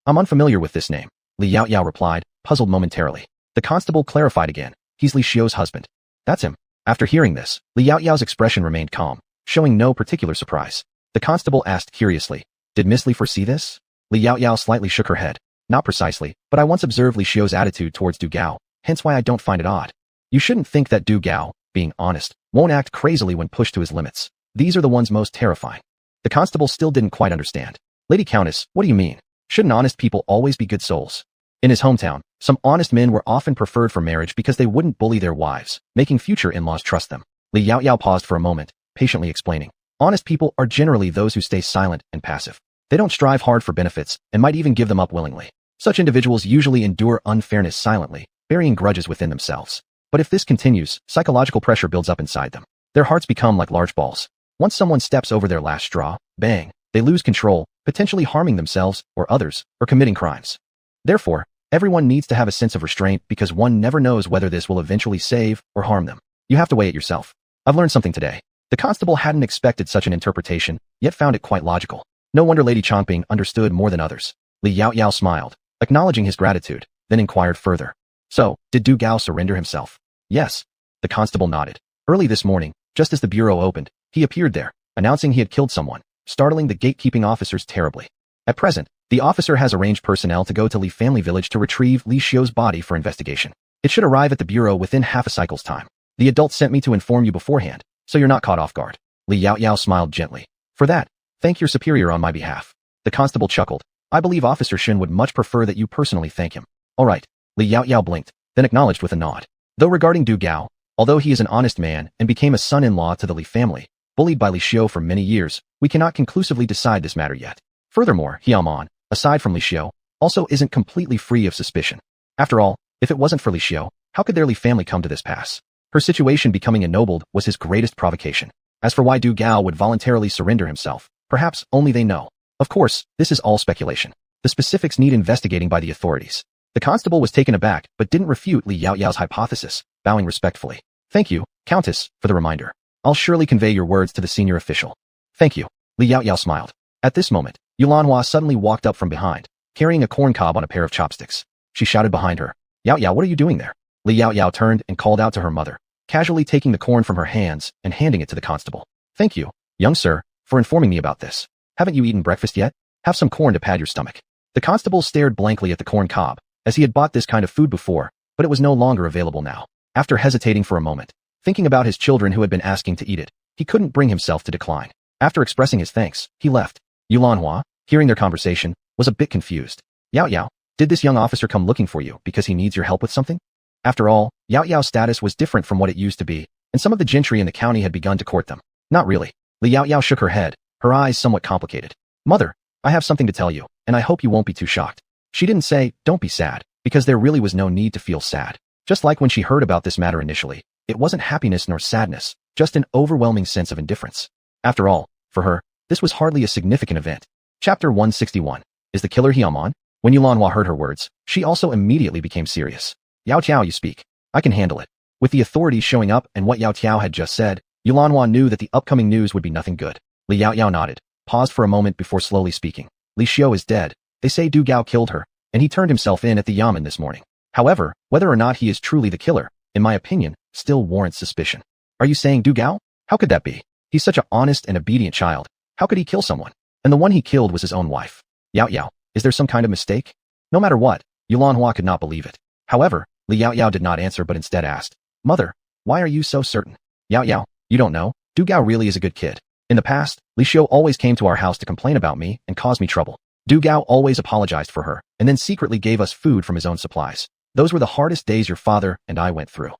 I'm unfamiliar with this name, Li Yaoyao replied, puzzled momentarily. The constable clarified again. He's Li Xiu's husband. That's him. After hearing this, Li Yaoyao's expression remained calm, showing no particular surprise. The constable asked curiously, did Miss Li foresee this? Li Yaoyao slightly shook her head. Not precisely, but I once observed Li Xiu's attitude towards Du Gao, hence why I don't find it odd. You shouldn't think that Du Gao, being honest, won't act crazily when pushed to his limits. These are the ones most terrifying. The constable still didn't quite understand. Lady Countess, what do you mean? Shouldn't honest people always be good souls? In his hometown, some honest men were often preferred for marriage because they wouldn't bully their wives, making future in-laws trust them. Li Yaoyao paused for a moment, patiently explaining. Honest people are generally those who stay silent and passive. They don't strive hard for benefits and might even give them up willingly. Such individuals usually endure unfairness silently, burying grudges within themselves. But if this continues, psychological pressure builds up inside them. Their hearts become like large balls. Once someone steps over their last straw, bang, they lose control, potentially harming themselves or others, or committing crimes. Therefore, everyone needs to have a sense of restraint because one never knows whether this will eventually save or harm them. You have to weigh it yourself. I've learned something today. The constable hadn't expected such an interpretation, yet found it quite logical. No wonder Lady Chongping understood more than others. Li Yaoyao smiled, acknowledging his gratitude, then inquired further. So, did Du Gao surrender himself? Yes. The constable nodded. Early this morning, just as the bureau opened, he appeared there, announcing he had killed someone, startling the gatekeeping officers terribly. At present, the officer has arranged personnel to go to Li family village to retrieve Li Xiu's body for investigation. It should arrive at the bureau within half a cycle's time. The adult sent me to inform you beforehand, so you're not caught off guard. Li Yaoyao smiled gently. For that, thank your superior on my behalf. The constable chuckled. I believe Officer Shin would much prefer that you personally thank him. All right. Li Yaoyao blinked, then acknowledged with a nod. Though regarding Du Gao, although he is an honest man and became a son-in-law to the Li family, bullied by Li Xiu for many years, we cannot conclusively decide this matter yet. Furthermore, Hiaomon, aside from Li Xiu, also isn't completely free of suspicion. After all, if it wasn't for Li Xiu, how could their Li family come to this pass? Her situation becoming ennobled was his greatest provocation. As for why Du Gao would voluntarily surrender himself, perhaps only they know. Of course, this is all speculation. The specifics need investigating by the authorities. The constable was taken aback, but didn't refute Li Yaoyao's hypothesis, bowing respectfully. Thank you, Countess, for the reminder. I'll surely convey your words to the senior official. Thank you. Li Yaoyao smiled. At this moment, Yulanhua suddenly walked up from behind, carrying a corn cob on a pair of chopsticks. She shouted behind her. Yaoyao, what are you doing there? Li Yaoyao turned and called out to her mother. casually taking the corn from her hands and handing it to the constable. Thank you, young sir, for informing me about this. Haven't you eaten breakfast yet? Have some corn to pad your stomach. The constable stared blankly at the corn cob, as he had bought this kind of food before, but it was no longer available now. After hesitating for a moment, thinking about his children who had been asking to eat it, he couldn't bring himself to decline. After expressing his thanks, he left. Yulanhua, hearing their conversation, was a bit confused. Yao Yao, did this young officer come looking for you because he needs your help with something? After all, Yao Yao's status was different from what it used to be, and some of the gentry in the county had begun to court them. Not really. Li Yao Yao shook her head, her eyes somewhat complicated. Mother, I have something to tell you, and I hope you won't be too shocked. She didn't say, don't be sad, because there really was no need to feel sad. Just like when she heard about this matter initially, it wasn't happiness nor sadness, just an overwhelming sense of indifference. After all, for her, this was hardly a significant event. Chapter 161. Is the killer Hiamon? When Yulanhua heard her words, she also immediately became serious. Yao Tiao, you speak. I can handle it. With the authorities showing up and what Yao Tiao had just said, Yulanhua knew that the upcoming news would be nothing good. Li Yao Yao nodded, paused for a moment before slowly speaking. Li Xiu is dead. They say Du Gao killed her, and he turned himself in at the Yamen this morning. However, whether or not he is truly the killer, in my opinion, still warrants suspicion. Are you saying Du Gao? How could that be? He's such an honest and obedient child. How could he kill someone? And the one he killed was his own wife. Yao Yao, is there some kind of mistake? No matter what, Yulanhua could not believe it. However, Li Yao Yao did not answer but instead asked, Mother, why are you so certain? Yao Yao, you don't know, Du Gao really is a good kid. In the past, Li Xiu always came to our house to complain about me and cause me trouble. Du Gao always apologized for her, and then secretly gave us food from his own supplies. Those were the hardest days your father and I went through.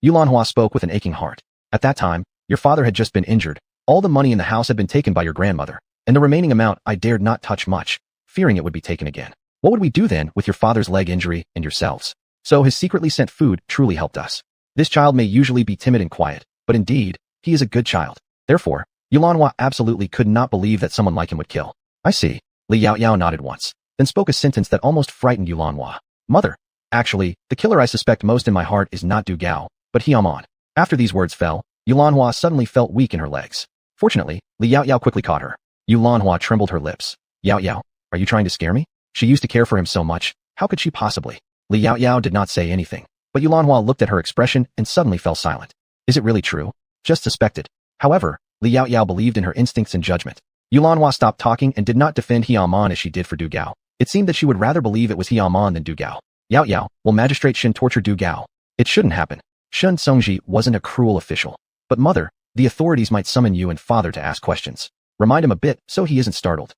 Yulanhua spoke with an aching heart. At that time, your father had just been injured, all the money in the house had been taken by your grandmother, and the remaining amount I dared not touch much, fearing it would be taken again. What would we do then with your father's leg injury and yourselves? So his secretly sent food truly helped us. This child may usually be timid and quiet, but indeed, he is a good child. Therefore, Yulanhua absolutely could not believe that someone like him would kill. I see. Li Yao Yao nodded once, then spoke a sentence that almost frightened Yulanhua. Mother, actually, the killer I suspect most in my heart is not Du Gao, but Hiamon. After these words fell, Yulanhua suddenly felt weak in her legs. Fortunately, Li Yao Yao quickly caught her. Yulanhua trembled her lips. Yao Yao, are you trying to scare me? She used to care for him so much, how could she possibly? Li Yao Yao did not say anything, but Yulanhua looked at her expression and suddenly fell silent. Is it really true? Just suspected. However, Li Yao Yao believed in her instincts and judgment. Yulanhua stopped talking and did not defend Hiamon as she did for Du Gao. It seemed that she would rather believe it was Hiamon than Du Gao. Yao Yao, will Magistrate Shen torture Du Gao? It shouldn't happen. Shen Songji wasn't a cruel official. But mother, the authorities might summon you and father to ask questions. Remind him a bit so he isn't startled.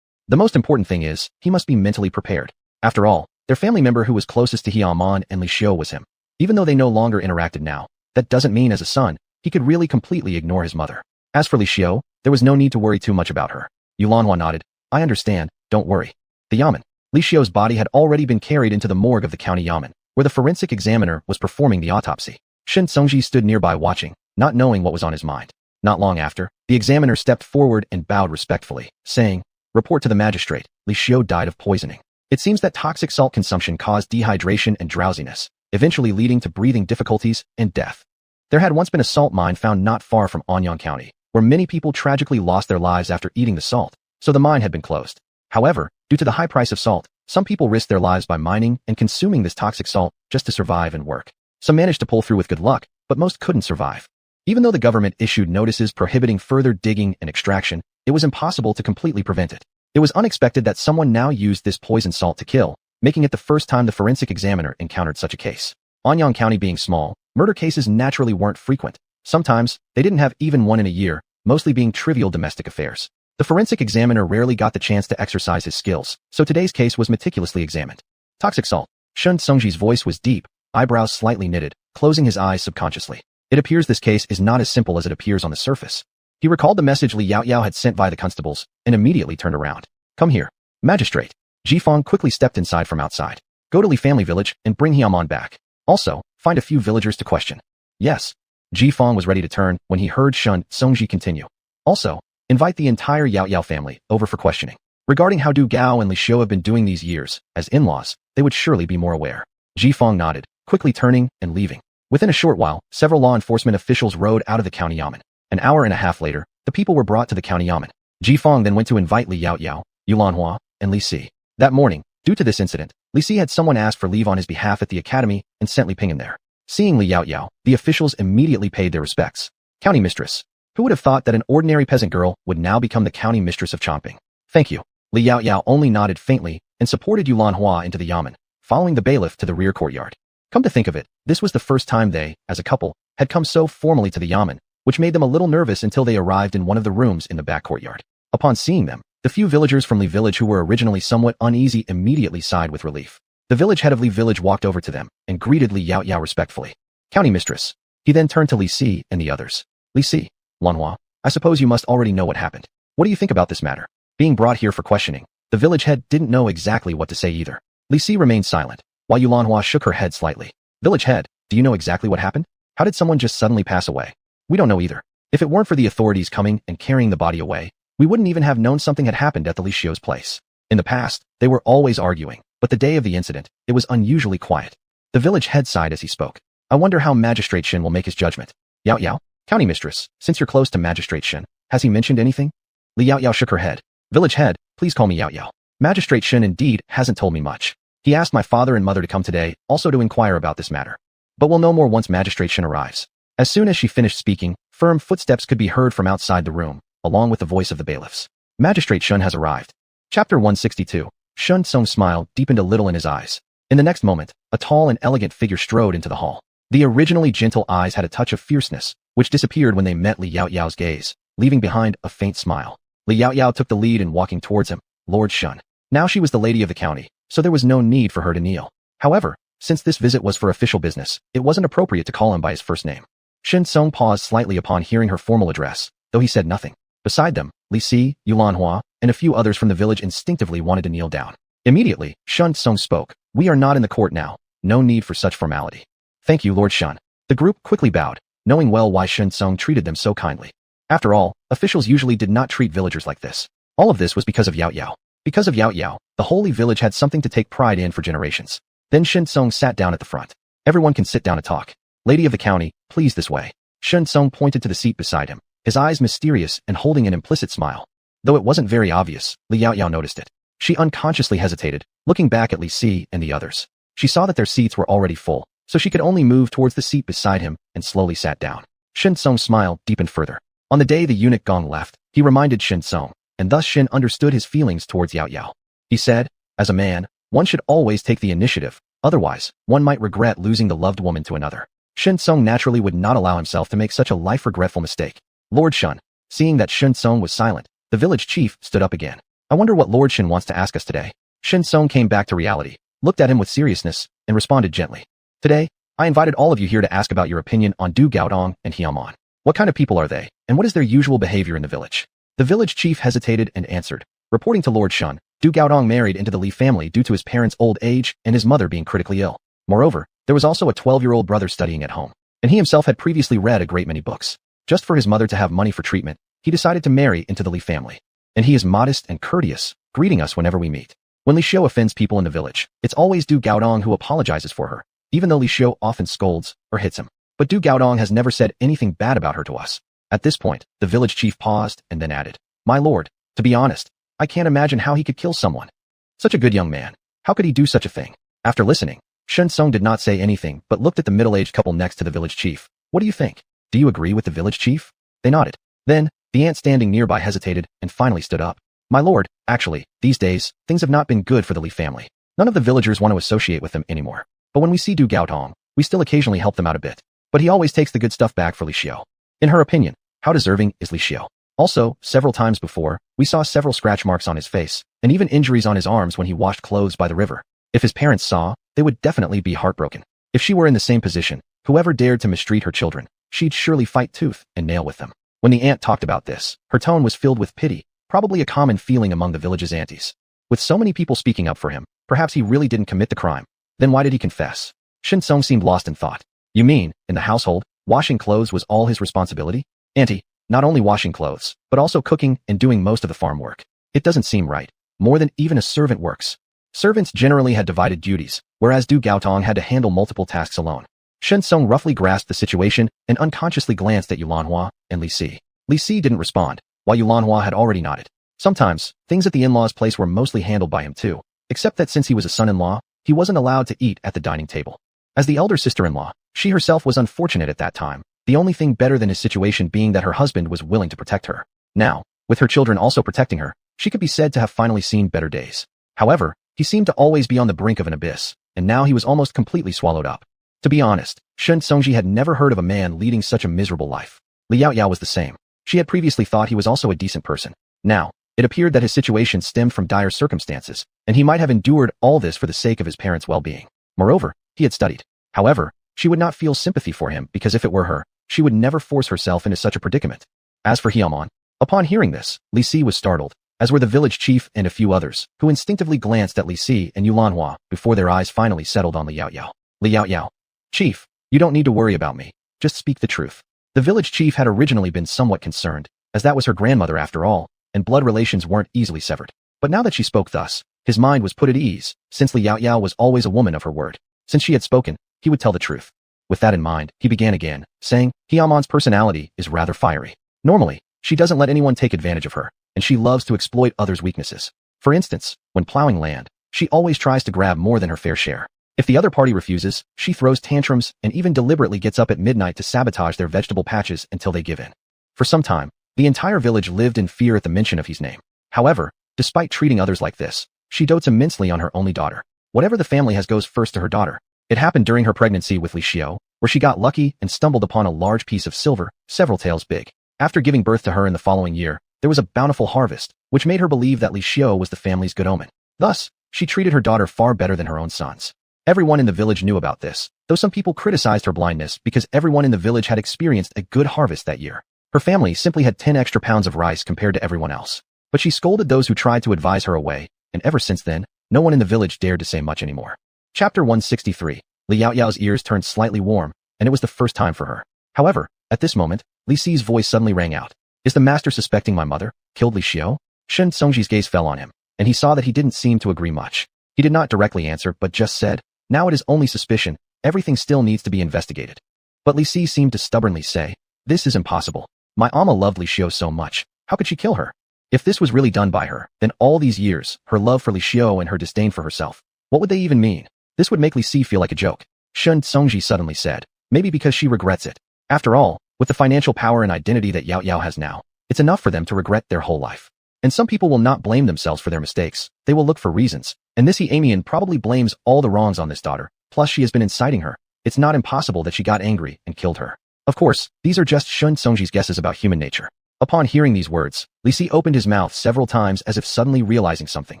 The most important thing is, he must be mentally prepared. After all, their family member who was closest to Hiamon and Li Xiu was him. Even though they no longer interacted now, that doesn't mean as a son, he could really completely ignore his mother. As for Li Xiu, there was no need to worry too much about her. Yulanhua nodded. I understand, don't worry. The Yamen. Li Xiu's body had already been carried into the morgue of the county Yamen, where the forensic examiner was performing the autopsy. Shen Songji stood nearby watching, not knowing what was on his mind. Not long after, the examiner stepped forward and bowed respectfully, saying, Report to the magistrate, Li Xiu died of poisoning. It seems that toxic salt consumption caused dehydration and drowsiness, eventually leading to breathing difficulties and death. There had once been a salt mine found not far from Anyang County, where many people tragically lost their lives after eating the salt, so the mine had been closed. However, due to the high price of salt, some people risked their lives by mining and consuming this toxic salt just to survive and work. Some managed to pull through with good luck, but most couldn't survive. Even though the government issued notices prohibiting further digging and extraction, it was impossible to completely prevent it. It was unexpected that someone now used this poison salt to kill, making it the first time the forensic examiner encountered such a case. Anyang County being small, murder cases naturally weren't frequent. Sometimes, they didn't have even one in a year, mostly being trivial domestic affairs. The forensic examiner rarely got the chance to exercise his skills, so today's case was meticulously examined. Toxic salt. Shen Songji's voice was deep, eyebrows slightly knitted, closing his eyes subconsciously. It appears this case is not as simple as it appears on the surface. He recalled the message Li Yao Yao had sent by the constables, and immediately turned around. Come here. Magistrate. Jifeng quickly stepped inside from outside. Go to Li family village and bring Hiamon back. Also, find a few villagers to question. Yes. Jifeng was ready to turn when he heard Shen Songji continue. Also, invite the entire Yao Yao family over for questioning. Regarding how Du Gao and Li Xiu have been doing these years, as in-laws, they would surely be more aware. Jifeng nodded, quickly turning and leaving. Within a short while, several law enforcement officials rode out of the county Yamen. An hour and a half later, the people were brought to the county Yamen. Jifeng then went to invite Li Yao Yao, Yulanhua, and Li Si. That morning, due to this incident, Li Si had someone ask for leave on his behalf at the academy and sent Li Ping'an there. Seeing Li Yaoyao, the officials immediately paid their respects. County mistress. Who would have thought that an ordinary peasant girl would now become the county mistress of Chomping? Thank you. Li Yaoyao only nodded faintly and supported Yulan Hua into the yamen, following the bailiff to the rear courtyard. Come to think of it, this was the first time they, as a couple, had come so formally to the yamen, which made them a little nervous until they arrived in one of the rooms in the back courtyard. Upon seeing them, the few villagers from Li Village who were originally somewhat uneasy immediately sighed with relief. The village head of Li Village walked over to them and greeted Li Yaoyao respectfully. County mistress. He then turned to Li Si and the others. Li Si, Lanhua, I suppose you must already know what happened. What do you think about this matter? Being brought here for questioning, the village head didn't know exactly what to say either. Li Si remained silent, while Yulanhua shook her head slightly. Village head, do you know exactly what happened? How did someone just suddenly pass away? We don't know either. If it weren't for the authorities coming and carrying the body away, we wouldn't even have known something had happened at the Li Xiu's place. In the past, they were always arguing, but the day of the incident, it was unusually quiet. The village head sighed as he spoke. I wonder how Magistrate Shin will make his judgment. Yao Yao, county mistress, since you're close to Magistrate Shin, has he mentioned anything? Li Yao Yao shook her head. Village head, please call me Yao Yao. Magistrate Shin indeed hasn't told me much. He asked my father and mother to come today, also to inquire about this matter. But we'll know more once Magistrate Shin arrives. As soon as she finished speaking, firm footsteps could be heard from outside the room, along with the voice of the bailiffs. Magistrate Shun has arrived. Chapter 162. Shun Tsung's smile deepened a little in his eyes. In the next moment, a tall and elegant figure strode into the hall. The originally gentle eyes had a touch of fierceness, which disappeared when they met Li Yaoyao's gaze, leaving behind a faint smile. Li Yaoyao took the lead in walking towards him. Lord Shun. Now she was the lady of the county, so there was no need for her to kneel. However, since this visit was for official business, it wasn't appropriate to call him by his first name. Shin Tsung paused slightly upon hearing her formal address, though he said nothing. Beside them, Li Si, Yulan Hua, and a few others from the village instinctively wanted to kneel down. Immediately, Shun Tsung spoke. We are not in the court now. No need for such formality. Thank you, Lord Shun. The group quickly bowed, knowing well why Shin Tsung treated them so kindly. After all, officials usually did not treat villagers like this. All of this was because of Yao Yao. Because of Yao Yao, the holy village had something to take pride in for generations. Then Shin Tsung sat down at the front. Everyone can sit down and talk. Lady of the county, please this way. Shin Tsung pointed to the seat beside him, his eyes mysterious and holding an implicit smile. Though it wasn't very obvious, Li Yaoyao noticed it. She unconsciously hesitated, looking back at Li Si and the others. She saw that their seats were already full, so she could only move towards the seat beside him and slowly sat down. Shin Tsung's smile deepened further. On the day the eunuch Gong left, he reminded Shin Tsung, and thus Shin understood his feelings towards Yao Yao. He said, as a man, one should always take the initiative, otherwise, one might regret losing the loved woman to another. Shin Tsung naturally would not allow himself to make such a life-regretful mistake. Lord Shun. Seeing that Shin Tsung was silent, the village chief stood up again. I wonder what Lord Shin wants to ask us today. Shin Tsung came back to reality, looked at him with seriousness, and responded gently. Today, I invited all of you here to ask about your opinion on Du Gaodong and Hiamon. What kind of people are they, and what is their usual behavior in the village? The village chief hesitated and answered. Reporting to Lord Shun, Du Gaodong married into the Li family due to his parents' old age and his mother being critically ill. Moreover, there was also a 12-year-old brother studying at home, and he himself had previously read a great many books. Just for his mother to have money for treatment, he decided to marry into the Li family. And he is modest and courteous, greeting us whenever we meet. When Li Xiu offends people in the village, it's always Du Gaodong who apologizes for her, even though Li Xiu often scolds or hits him. But Du Gaodong has never said anything bad about her to us. At this point, the village chief paused and then added, My lord, to be honest, I can't imagine how he could kill someone. Such a good young man. How could he do such a thing? After listening, Shen Tsung did not say anything but looked at the middle-aged couple next to the village chief. What do you think? Do you agree with the village chief? They nodded. Then, the aunt standing nearby hesitated and finally stood up. My lord, actually, these days, things have not been good for the Li family. None of the villagers want to associate with them anymore. But when we see Du Gaotong, we still occasionally help them out a bit. But he always takes the good stuff back for Li Xiu. In her opinion, how deserving is Li Xiu? Also, several times before, we saw several scratch marks on his face, and even injuries on his arms when he washed clothes by the river. If his parents saw, they would definitely be heartbroken. If she were in the same position, whoever dared to mistreat her children, she'd surely fight tooth and nail with them. When the aunt talked about this, her tone was filled with pity, probably a common feeling among the village's aunties. With so many people speaking up for him, perhaps he really didn't commit the crime. Then why did he confess? Shin Tsung seemed lost in thought. You mean, in the household, washing clothes was all his responsibility? Auntie, not only washing clothes, but also cooking and doing most of the farm work. It doesn't seem right. More than even a servant works. Servants generally had divided duties, whereas Du Gaotong had to handle multiple tasks alone. Shen Tsung roughly grasped the situation and unconsciously glanced at Yulanhua and Li Si. Li Si didn't respond, while Yulanhua had already nodded. Sometimes, things at the in-law's place were mostly handled by him too, except that since he was a son-in-law, he wasn't allowed to eat at the dining table. As the elder sister-in-law, She herself was unfortunate at that time, the only thing better than his situation being that her husband was willing to protect her. Now, with her children also protecting her, she could be said to have finally seen better days. However, he seemed to always be on the brink of an abyss, and now he was almost completely swallowed up. To be honest, Shen Songji had never heard of a man leading such a miserable life. Li Yaoyao was the same. She had previously thought he was also a decent person. Now, it appeared that his situation stemmed from dire circumstances, and he might have endured all this for the sake of his parents' well-being. Moreover, he had studied. However, she would not feel sympathy for him because if it were her, she would never force herself into such a predicament. As for Heamon, upon hearing this, Li Si was startled, as were the village chief and a few others, who instinctively glanced at Li Si and Yulanhua before their eyes finally settled on Li Yaoyao. Li Yaoyao. Chief, you don't need to worry about me. Just speak the truth. The village chief had originally been somewhat concerned, as that was her grandmother after all, and blood relations weren't easily severed. But now that she spoke thus, his mind was put at ease, since Li Yaoyao was always a woman of her word. Since she had spoken, he would tell the truth. With that in mind, he began again, saying, Heamon's personality is rather fiery. Normally, she doesn't let anyone take advantage of her, and she loves to exploit others' weaknesses. For instance, when plowing land, she always tries to grab more than her fair share. If the other party refuses, she throws tantrums and even deliberately gets up at midnight to sabotage their vegetable patches until they give in. For some time, the entire village lived in fear at the mention of his name. However, despite treating others like this, she dotes immensely on her only daughter. Whatever the family has goes first to her daughter. It happened during her pregnancy with Li Xiao, where she got lucky and stumbled upon a large piece of silver, several taels big. After giving birth to her in the following year, there was a bountiful harvest, which made her believe that Li Xiao was the family's good omen. Thus, she treated her daughter far better than her own sons. Everyone in the village knew about this, though some people criticized her blindness because everyone in the village had experienced a good harvest that year. Her family simply had 10 extra pounds of rice compared to everyone else. But she scolded those who tried to advise her away, and ever since then, no one in the village dared to say much anymore. Chapter 163. Li Yaoyao's ears turned slightly warm, and it was the first time for her. However, at this moment, Li Si's voice suddenly rang out. Is the master suspecting my mother killed Li Xiao? Shen Songji's gaze fell on him, and he saw that he didn't seem to agree much. He did not directly answer but just said, now it is only suspicion, everything still needs to be investigated. But Li Si seemed to stubbornly say, this is impossible. My Amma loved Li Xiao so much, how could she kill her? If this was really done by her, then all these years, her love for Li Xiao and her disdain for herself, what would they even mean? This would make Li Si feel like a joke. Shen Songji suddenly said, maybe because she regrets it. After all, with the financial power and identity that Yaoyao has now, it's enough for them to regret their whole life. And some people will not blame themselves for their mistakes, they will look for reasons. And this Amian probably blames all the wrongs on this daughter, plus she has been inciting her. It's not impossible that she got angry and killed her. Of course, these are just Shen Songji's guesses about human nature. Upon hearing these words, Li Si opened his mouth several times as if suddenly realizing something.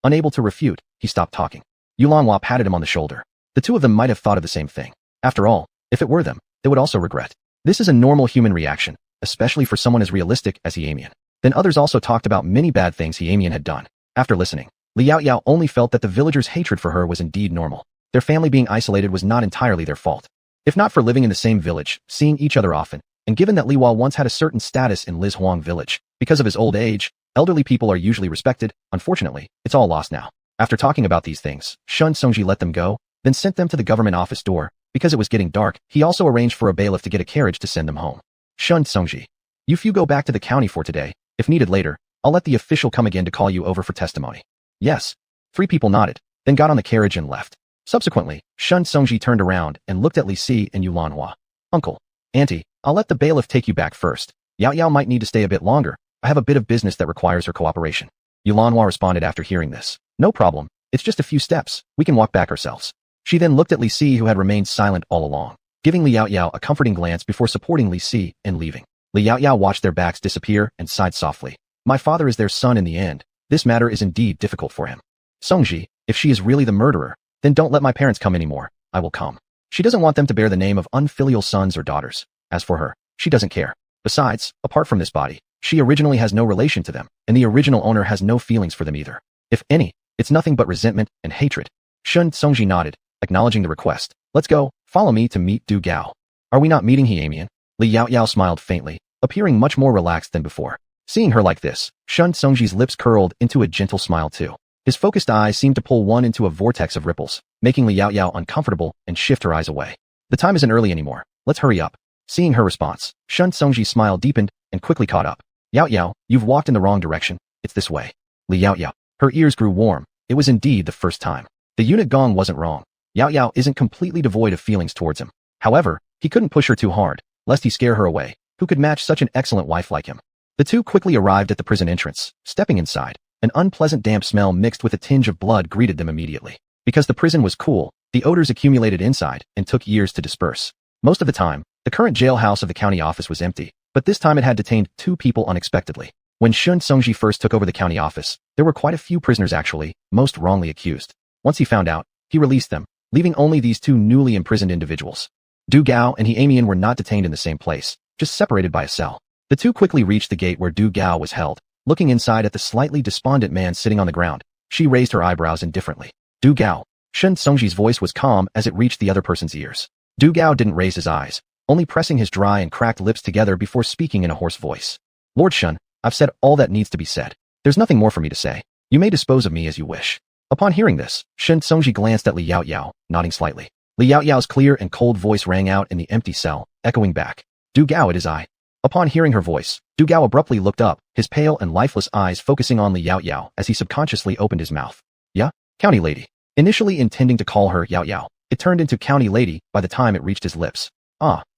Unable to refute, he stopped talking. Yulanhua patted him on the shoulder. The two of them might have thought of the same thing. After all, if it were them, they would also regret. This is a normal human reaction, especially for someone as realistic as Amian. Then others also talked about many bad things Amian had done. After listening, Li Yaoyao only felt that the villagers' hatred for her was indeed normal. Their family being isolated was not entirely their fault. If not for living in the same village, seeing each other often, and given that Li Hua once had a certain status in Liz Huang village, because of his old age, elderly people are usually respected. Unfortunately, it's all lost now. After talking about these things, Shen Songji let them go, then sent them to the government office door. Because it was getting dark, he also arranged for a bailiff to get a carriage to send them home. Shen Songji. You few go back to the county for today. If needed later, I'll let the official come again to call you over for testimony. Yes. 3 people nodded, then got on the carriage and left. Subsequently, Shen Songji turned around and looked at Li Si and Yulanhua. Uncle. Auntie, I'll let the bailiff take you back first. Yaoyao might need to stay a bit longer. I have a bit of business that requires her cooperation. Yulanhua responded after hearing this. No problem. It's just a few steps. We can walk back ourselves. She then looked at Li Si who had remained silent all along, giving Li Yaoyao a comforting glance before supporting Li Si and leaving. Li Yaoyao watched their backs disappear and sighed softly. My father is their son in the end. This matter is indeed difficult for him. Songji, if she is really the murderer, then don't let my parents come anymore. I will come. She doesn't want them to bear the name of unfilial sons or daughters. As for her, she doesn't care. Besides, apart from this body, she originally has no relation to them, and the original owner has no feelings for them either. If any, it's nothing but resentment and hatred. Shen Songji nodded, acknowledging the request. Let's go, follow me to meet Du Gao. Are we not meeting Amian? Li Yaoyao smiled faintly, appearing much more relaxed than before. Seeing her like this, Shen Songji's lips curled into a gentle smile too. His focused eyes seemed to pull one into a vortex of ripples, making Li Yaoyao uncomfortable and shift her eyes away. The time isn't early anymore. Let's hurry up. Seeing her response, Shen Songji's smile deepened and quickly caught up. Yaoyao, you've walked in the wrong direction. It's this way. Li Yaoyao. Her ears grew warm. It was indeed the first time. The eunuch Gong wasn't wrong. Yaoyao isn't completely devoid of feelings towards him. However, he couldn't push her too hard, lest he scare her away. Who could match such an excellent wife like him? The two quickly arrived at the prison entrance. Stepping inside, an unpleasant damp smell mixed with a tinge of blood greeted them immediately. Because the prison was cool, the odors accumulated inside and took years to disperse. Most of the time, the current jailhouse of the county office was empty, but this time it had detained 2 people unexpectedly. When Shun Songji first took over the county office, there were quite a few prisoners actually, most wrongly accused. Once he found out, he released them, leaving only these 2 newly imprisoned individuals. Du Gao and He Amian were not detained in the same place, just separated by a cell. The 2 quickly reached the gate where Du Gao was held. Looking inside at the slightly despondent man sitting on the ground, she raised her eyebrows indifferently. Du Gao. Shun Songji's voice was calm as it reached the other person's ears. Du Gao didn't raise his eyes, only pressing his dry and cracked lips together before speaking in a hoarse voice. Lord Shun, I've said all that needs to be said. There's nothing more for me to say. You may dispose of me as you wish. Upon hearing this, Shun Songji glanced at Li Yaoyao, nodding slightly. Li Yaoyao's clear and cold voice rang out in the empty cell, echoing back. Du Gao, it is I. Upon hearing her voice, Du Gao abruptly looked up, his pale and lifeless eyes focusing on Li Yaoyao as he subconsciously opened his mouth. Yeah? County lady. Initially intending to call her Yaoyao, it turned into county lady by the time it reached his lips.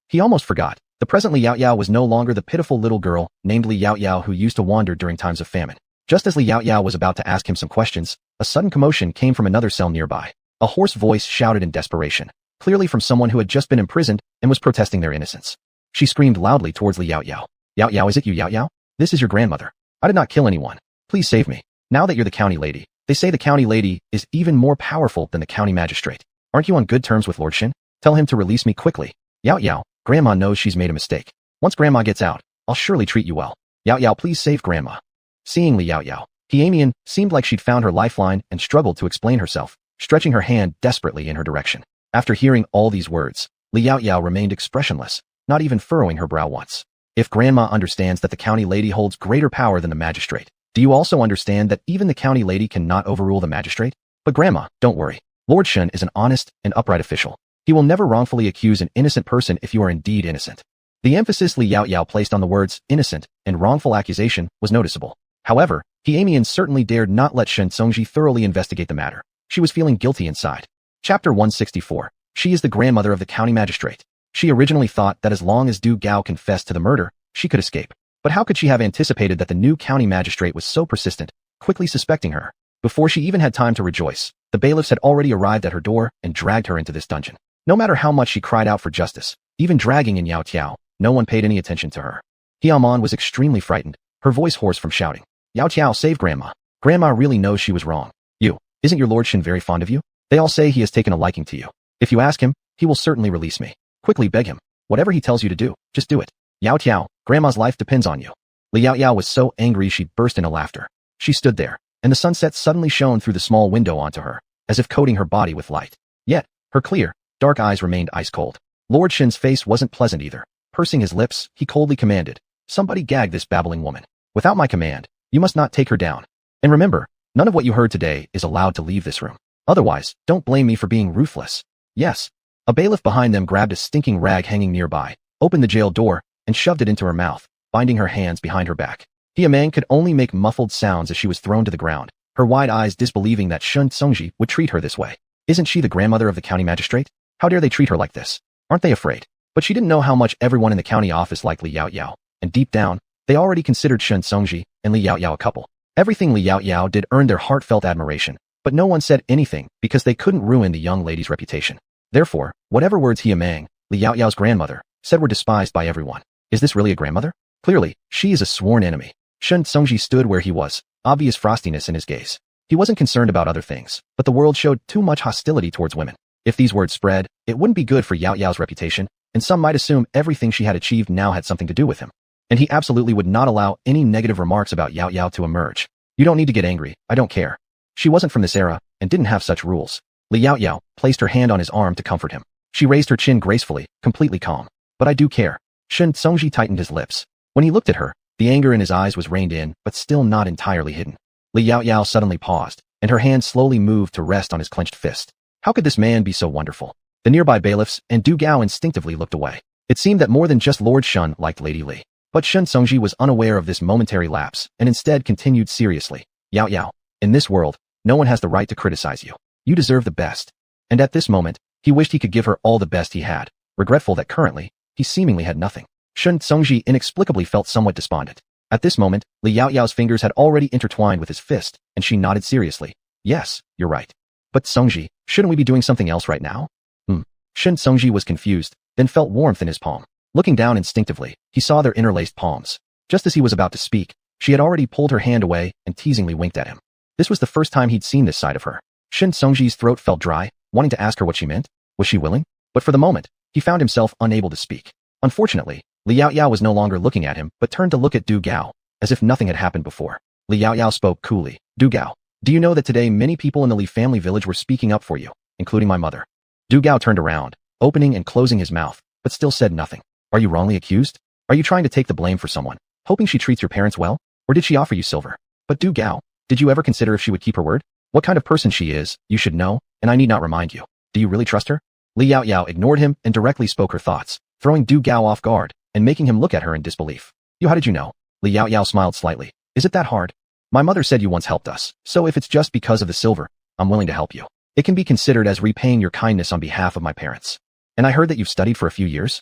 He almost forgot. The present Li Yaoyao was no longer the pitiful little girl named Li Yaoyao who used to wander during times of famine. Just as Li Yaoyao was about to ask him some questions, a sudden commotion came from another cell nearby. A hoarse voice shouted in desperation, clearly from someone who had just been imprisoned and was protesting their innocence. She screamed loudly towards Li Yaoyao. Yaoyao, is it you, Yaoyao? This is your grandmother. I did not kill anyone. Please save me. Now that you're the county lady, they say the county lady is even more powerful than the county magistrate. Aren't you on good terms with Lord Shin? Tell him to release me quickly. Yaoyao, Grandma knows she's made a mistake. Once Grandma gets out, I'll surely treat you well. Yaoyao, please save Grandma. Seeing Li Yaoyao, He Amian seemed like she'd found her lifeline and struggled to explain herself, stretching her hand desperately in her direction. After hearing all these words, Li Yaoyao remained expressionless, not even furrowing her brow once. If Grandma understands that the county lady holds greater power than the magistrate, do you also understand that even the county lady cannot overrule the magistrate? But Grandma, don't worry. Lord Shun is an honest and upright official. He will never wrongfully accuse an innocent person if you are indeed innocent. The emphasis Li Yaoyao placed on the words innocent and wrongful accusation was noticeable. However, He Amian certainly dared not let Shun Songji thoroughly investigate the matter. She was feeling guilty inside. Chapter 164. She is the grandmother of the county magistrate. She originally thought that as long as Du Gao confessed to the murder, she could escape. But how could she have anticipated that the new county magistrate was so persistent, quickly suspecting her? Before she even had time to rejoice, the bailiffs had already arrived at her door and dragged her into this dungeon. No matter how much she cried out for justice, even dragging in Yao Tiao, no one paid any attention to her. Hiaman was extremely frightened, her voice hoarse from shouting. Yao Tiao, save Grandma. Grandma really knows she was wrong. Isn't your Lord Shin very fond of you? They all say he has taken a liking to you. If you ask him, he will certainly release me. Quickly beg him. Whatever he tells you to do, just do it. Yao Tiao, Grandma's life depends on you. Li Yaoyao was so angry she burst into laughter. She stood there, and the sunset suddenly shone through the small window onto her, as if coating her body with light. Yet, her clear, dark eyes remained ice cold. Lord Shin's face wasn't pleasant either. Pursing his lips, he coldly commanded, "Somebody gag this babbling woman. Without my command, you must not take her down. And remember, none of what you heard today is allowed to leave this room. Otherwise, don't blame me for being ruthless." Yes. A bailiff behind them grabbed a stinking rag hanging nearby, opened the jail door, and shoved it into her mouth, binding her hands behind her back. Hiaman could only make muffled sounds as she was thrown to the ground, her wide eyes disbelieving that Shun Songji would treat her this way. Isn't she the grandmother of the county magistrate? How dare they treat her like this? Aren't they afraid? But she didn't know how much everyone in the county office liked Li Yaoyao, and deep down, they already considered Shun Songji and Li Yaoyao a couple. Everything Li Yaoyao did earned their heartfelt admiration, but no one said anything because they couldn't ruin the young lady's reputation. Therefore, whatever words Hiaman, Li Yaoyao's grandmother, said were despised by everyone. Is this really a grandmother? Clearly, she is a sworn enemy. Shun Songji stood where he was, obvious frostiness in his gaze. He wasn't concerned about other things, but the world showed too much hostility towards women. If these words spread, it wouldn't be good for Yaoyao's reputation, and some might assume everything she had achieved now had something to do with him. And he absolutely would not allow any negative remarks about Yaoyao to emerge. You don't need to get angry, I don't care. She wasn't from this era, and didn't have such rules. Li Yaoyao placed her hand on his arm to comfort him. She raised her chin gracefully, completely calm. But I do care. Shun Songji tightened his lips. When he looked at her, the anger in his eyes was reined in, but still not entirely hidden. Li Yaoyao suddenly paused, and her hand slowly moved to rest on his clenched fist. How could this man be so wonderful? The nearby bailiffs and Du Gao instinctively looked away. It seemed that more than just Lord Shun liked Lady Li. But Shun Songji was unaware of this momentary lapse, and instead continued seriously. Yaoyao, in this world, no one has the right to criticize you. You deserve the best. And at this moment, he wished he could give her all the best he had. regretful that currently, he seemingly had nothing. Shun Tsungji inexplicably felt somewhat despondent. At this moment, Li Yaoyao's fingers had already intertwined with his fist, and she nodded seriously. Yes, you're right. But Tsungji, shouldn't we be doing something else right now? Shun Tsungji was confused, then felt warmth in his palm. Looking down instinctively, he saw their interlaced palms. Just as he was about to speak, she had already pulled her hand away and teasingly winked at him. This was the first time he'd seen this side of her. Shun Tsungji's throat felt dry, wanting to ask her what she meant. Was she willing? But for the moment, he found himself unable to speak. Unfortunately, Li Yaoyao was no longer looking at him, but turned to look at Du Gao, as if nothing had happened before. Li Yaoyao spoke coolly. Du Gao, do you know that today many people in the Li family village were speaking up for you, including my mother? Du Gao turned around, opening and closing his mouth, but still said nothing. Are you wrongly accused? Are you trying to take the blame for someone, hoping she treats your parents well? Or did she offer you silver? But Du Gao, did you ever consider if she would keep her word? What kind of person she is, you should know, and I need not remind you. Do you really trust her? Li Yaoyao ignored him and directly spoke her thoughts, throwing Du Gao off guard and making him look at her in disbelief. How did you know? Li Yaoyao smiled slightly. Is it that hard? My mother said you once helped us, so if it's just because of the silver, I'm willing to help you. It can be considered as repaying your kindness on behalf of my parents. And I heard that you've studied for a few years?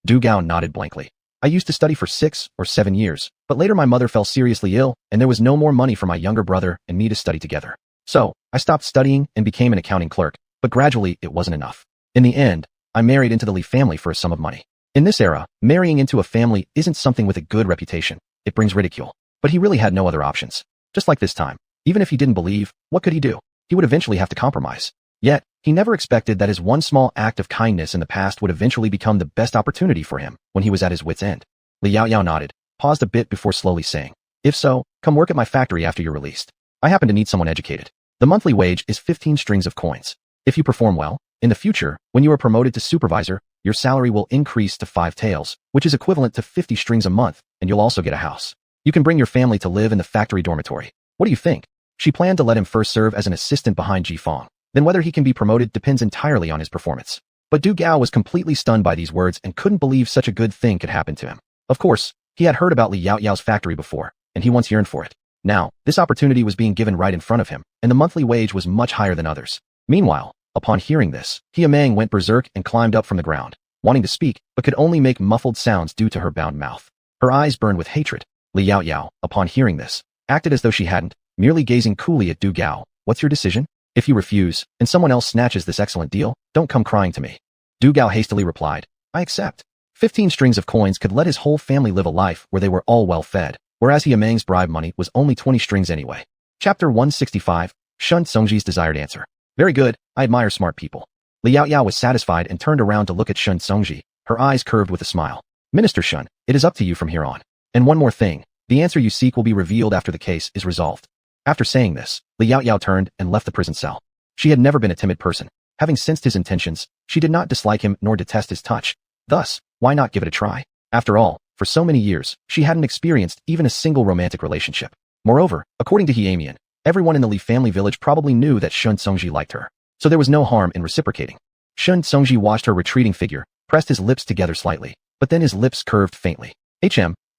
Du Gao nodded blankly. I used to study for 6 or 7 years, but later my mother fell seriously ill, and there was no more money for my younger brother and me to study together. So, I stopped studying and became an accounting clerk, but gradually it wasn't enough. In the end, I married into the Li family for a sum of money. In this era, marrying into a family isn't something with a good reputation. It brings ridicule. But he really had no other options. Just like this time, even if he didn't believe, what could he do? He would eventually have to compromise. Yet, he never expected that his one small act of kindness in the past would eventually become the best opportunity for him when he was at his wit's end. Li Yaoyao nodded, paused a bit before slowly saying, if so, come work at my factory after you're released. I happen to need someone educated. The monthly wage is 15 strings of coins. If you perform well, in the future, when you are promoted to supervisor, your salary will increase to 5 taels, which is equivalent to 50 strings a month, and you'll also get a house. You can bring your family to live in the factory dormitory. What do you think? She planned to let him first serve as an assistant behind Ji Fong. Then whether he can be promoted depends entirely on his performance. But Du Gao was completely stunned by these words and couldn't believe such a good thing could happen to him. Of course, he had heard about Li Yaoyao's factory before, and he once yearned for it. Now, this opportunity was being given right in front of him, and the monthly wage was much higher than others. Meanwhile, upon hearing this, He Amang went berserk and climbed up from the ground, wanting to speak, but could only make muffled sounds due to her bound mouth. Her eyes burned with hatred. Li Yaoyao, upon hearing this, acted as though she hadn't, merely gazing coolly at Du Gao. What's your decision? If you refuse, and someone else snatches this excellent deal, don't come crying to me. Du Gao hastily replied, I accept. 15 strings of coins could let his whole family live a life where they were all well fed, whereas He Amang's bribe money was only 20 strings anyway. Chapter 165, Shun Tsungji's desired answer. Very good, I admire smart people. Li Yaoyao was satisfied and turned around to look at Shun Tsungji, her eyes curved with a smile. Minister Shun, it is up to you from here on. And one more thing, the answer you seek will be revealed after the case is resolved. After saying this, Li Yaoyao turned and left the prison cell. She had never been a timid person. Having sensed his intentions, she did not dislike him nor detest his touch. Thus, why not give it a try? After all, for so many years, she hadn't experienced even a single romantic relationship. Moreover, according to He Amang, everyone in the Li family village probably knew that Shun Tsungji liked her, so there was no harm in reciprocating. Shun Tsungji watched her retreating figure, pressed his lips together slightly, but then his lips curved faintly.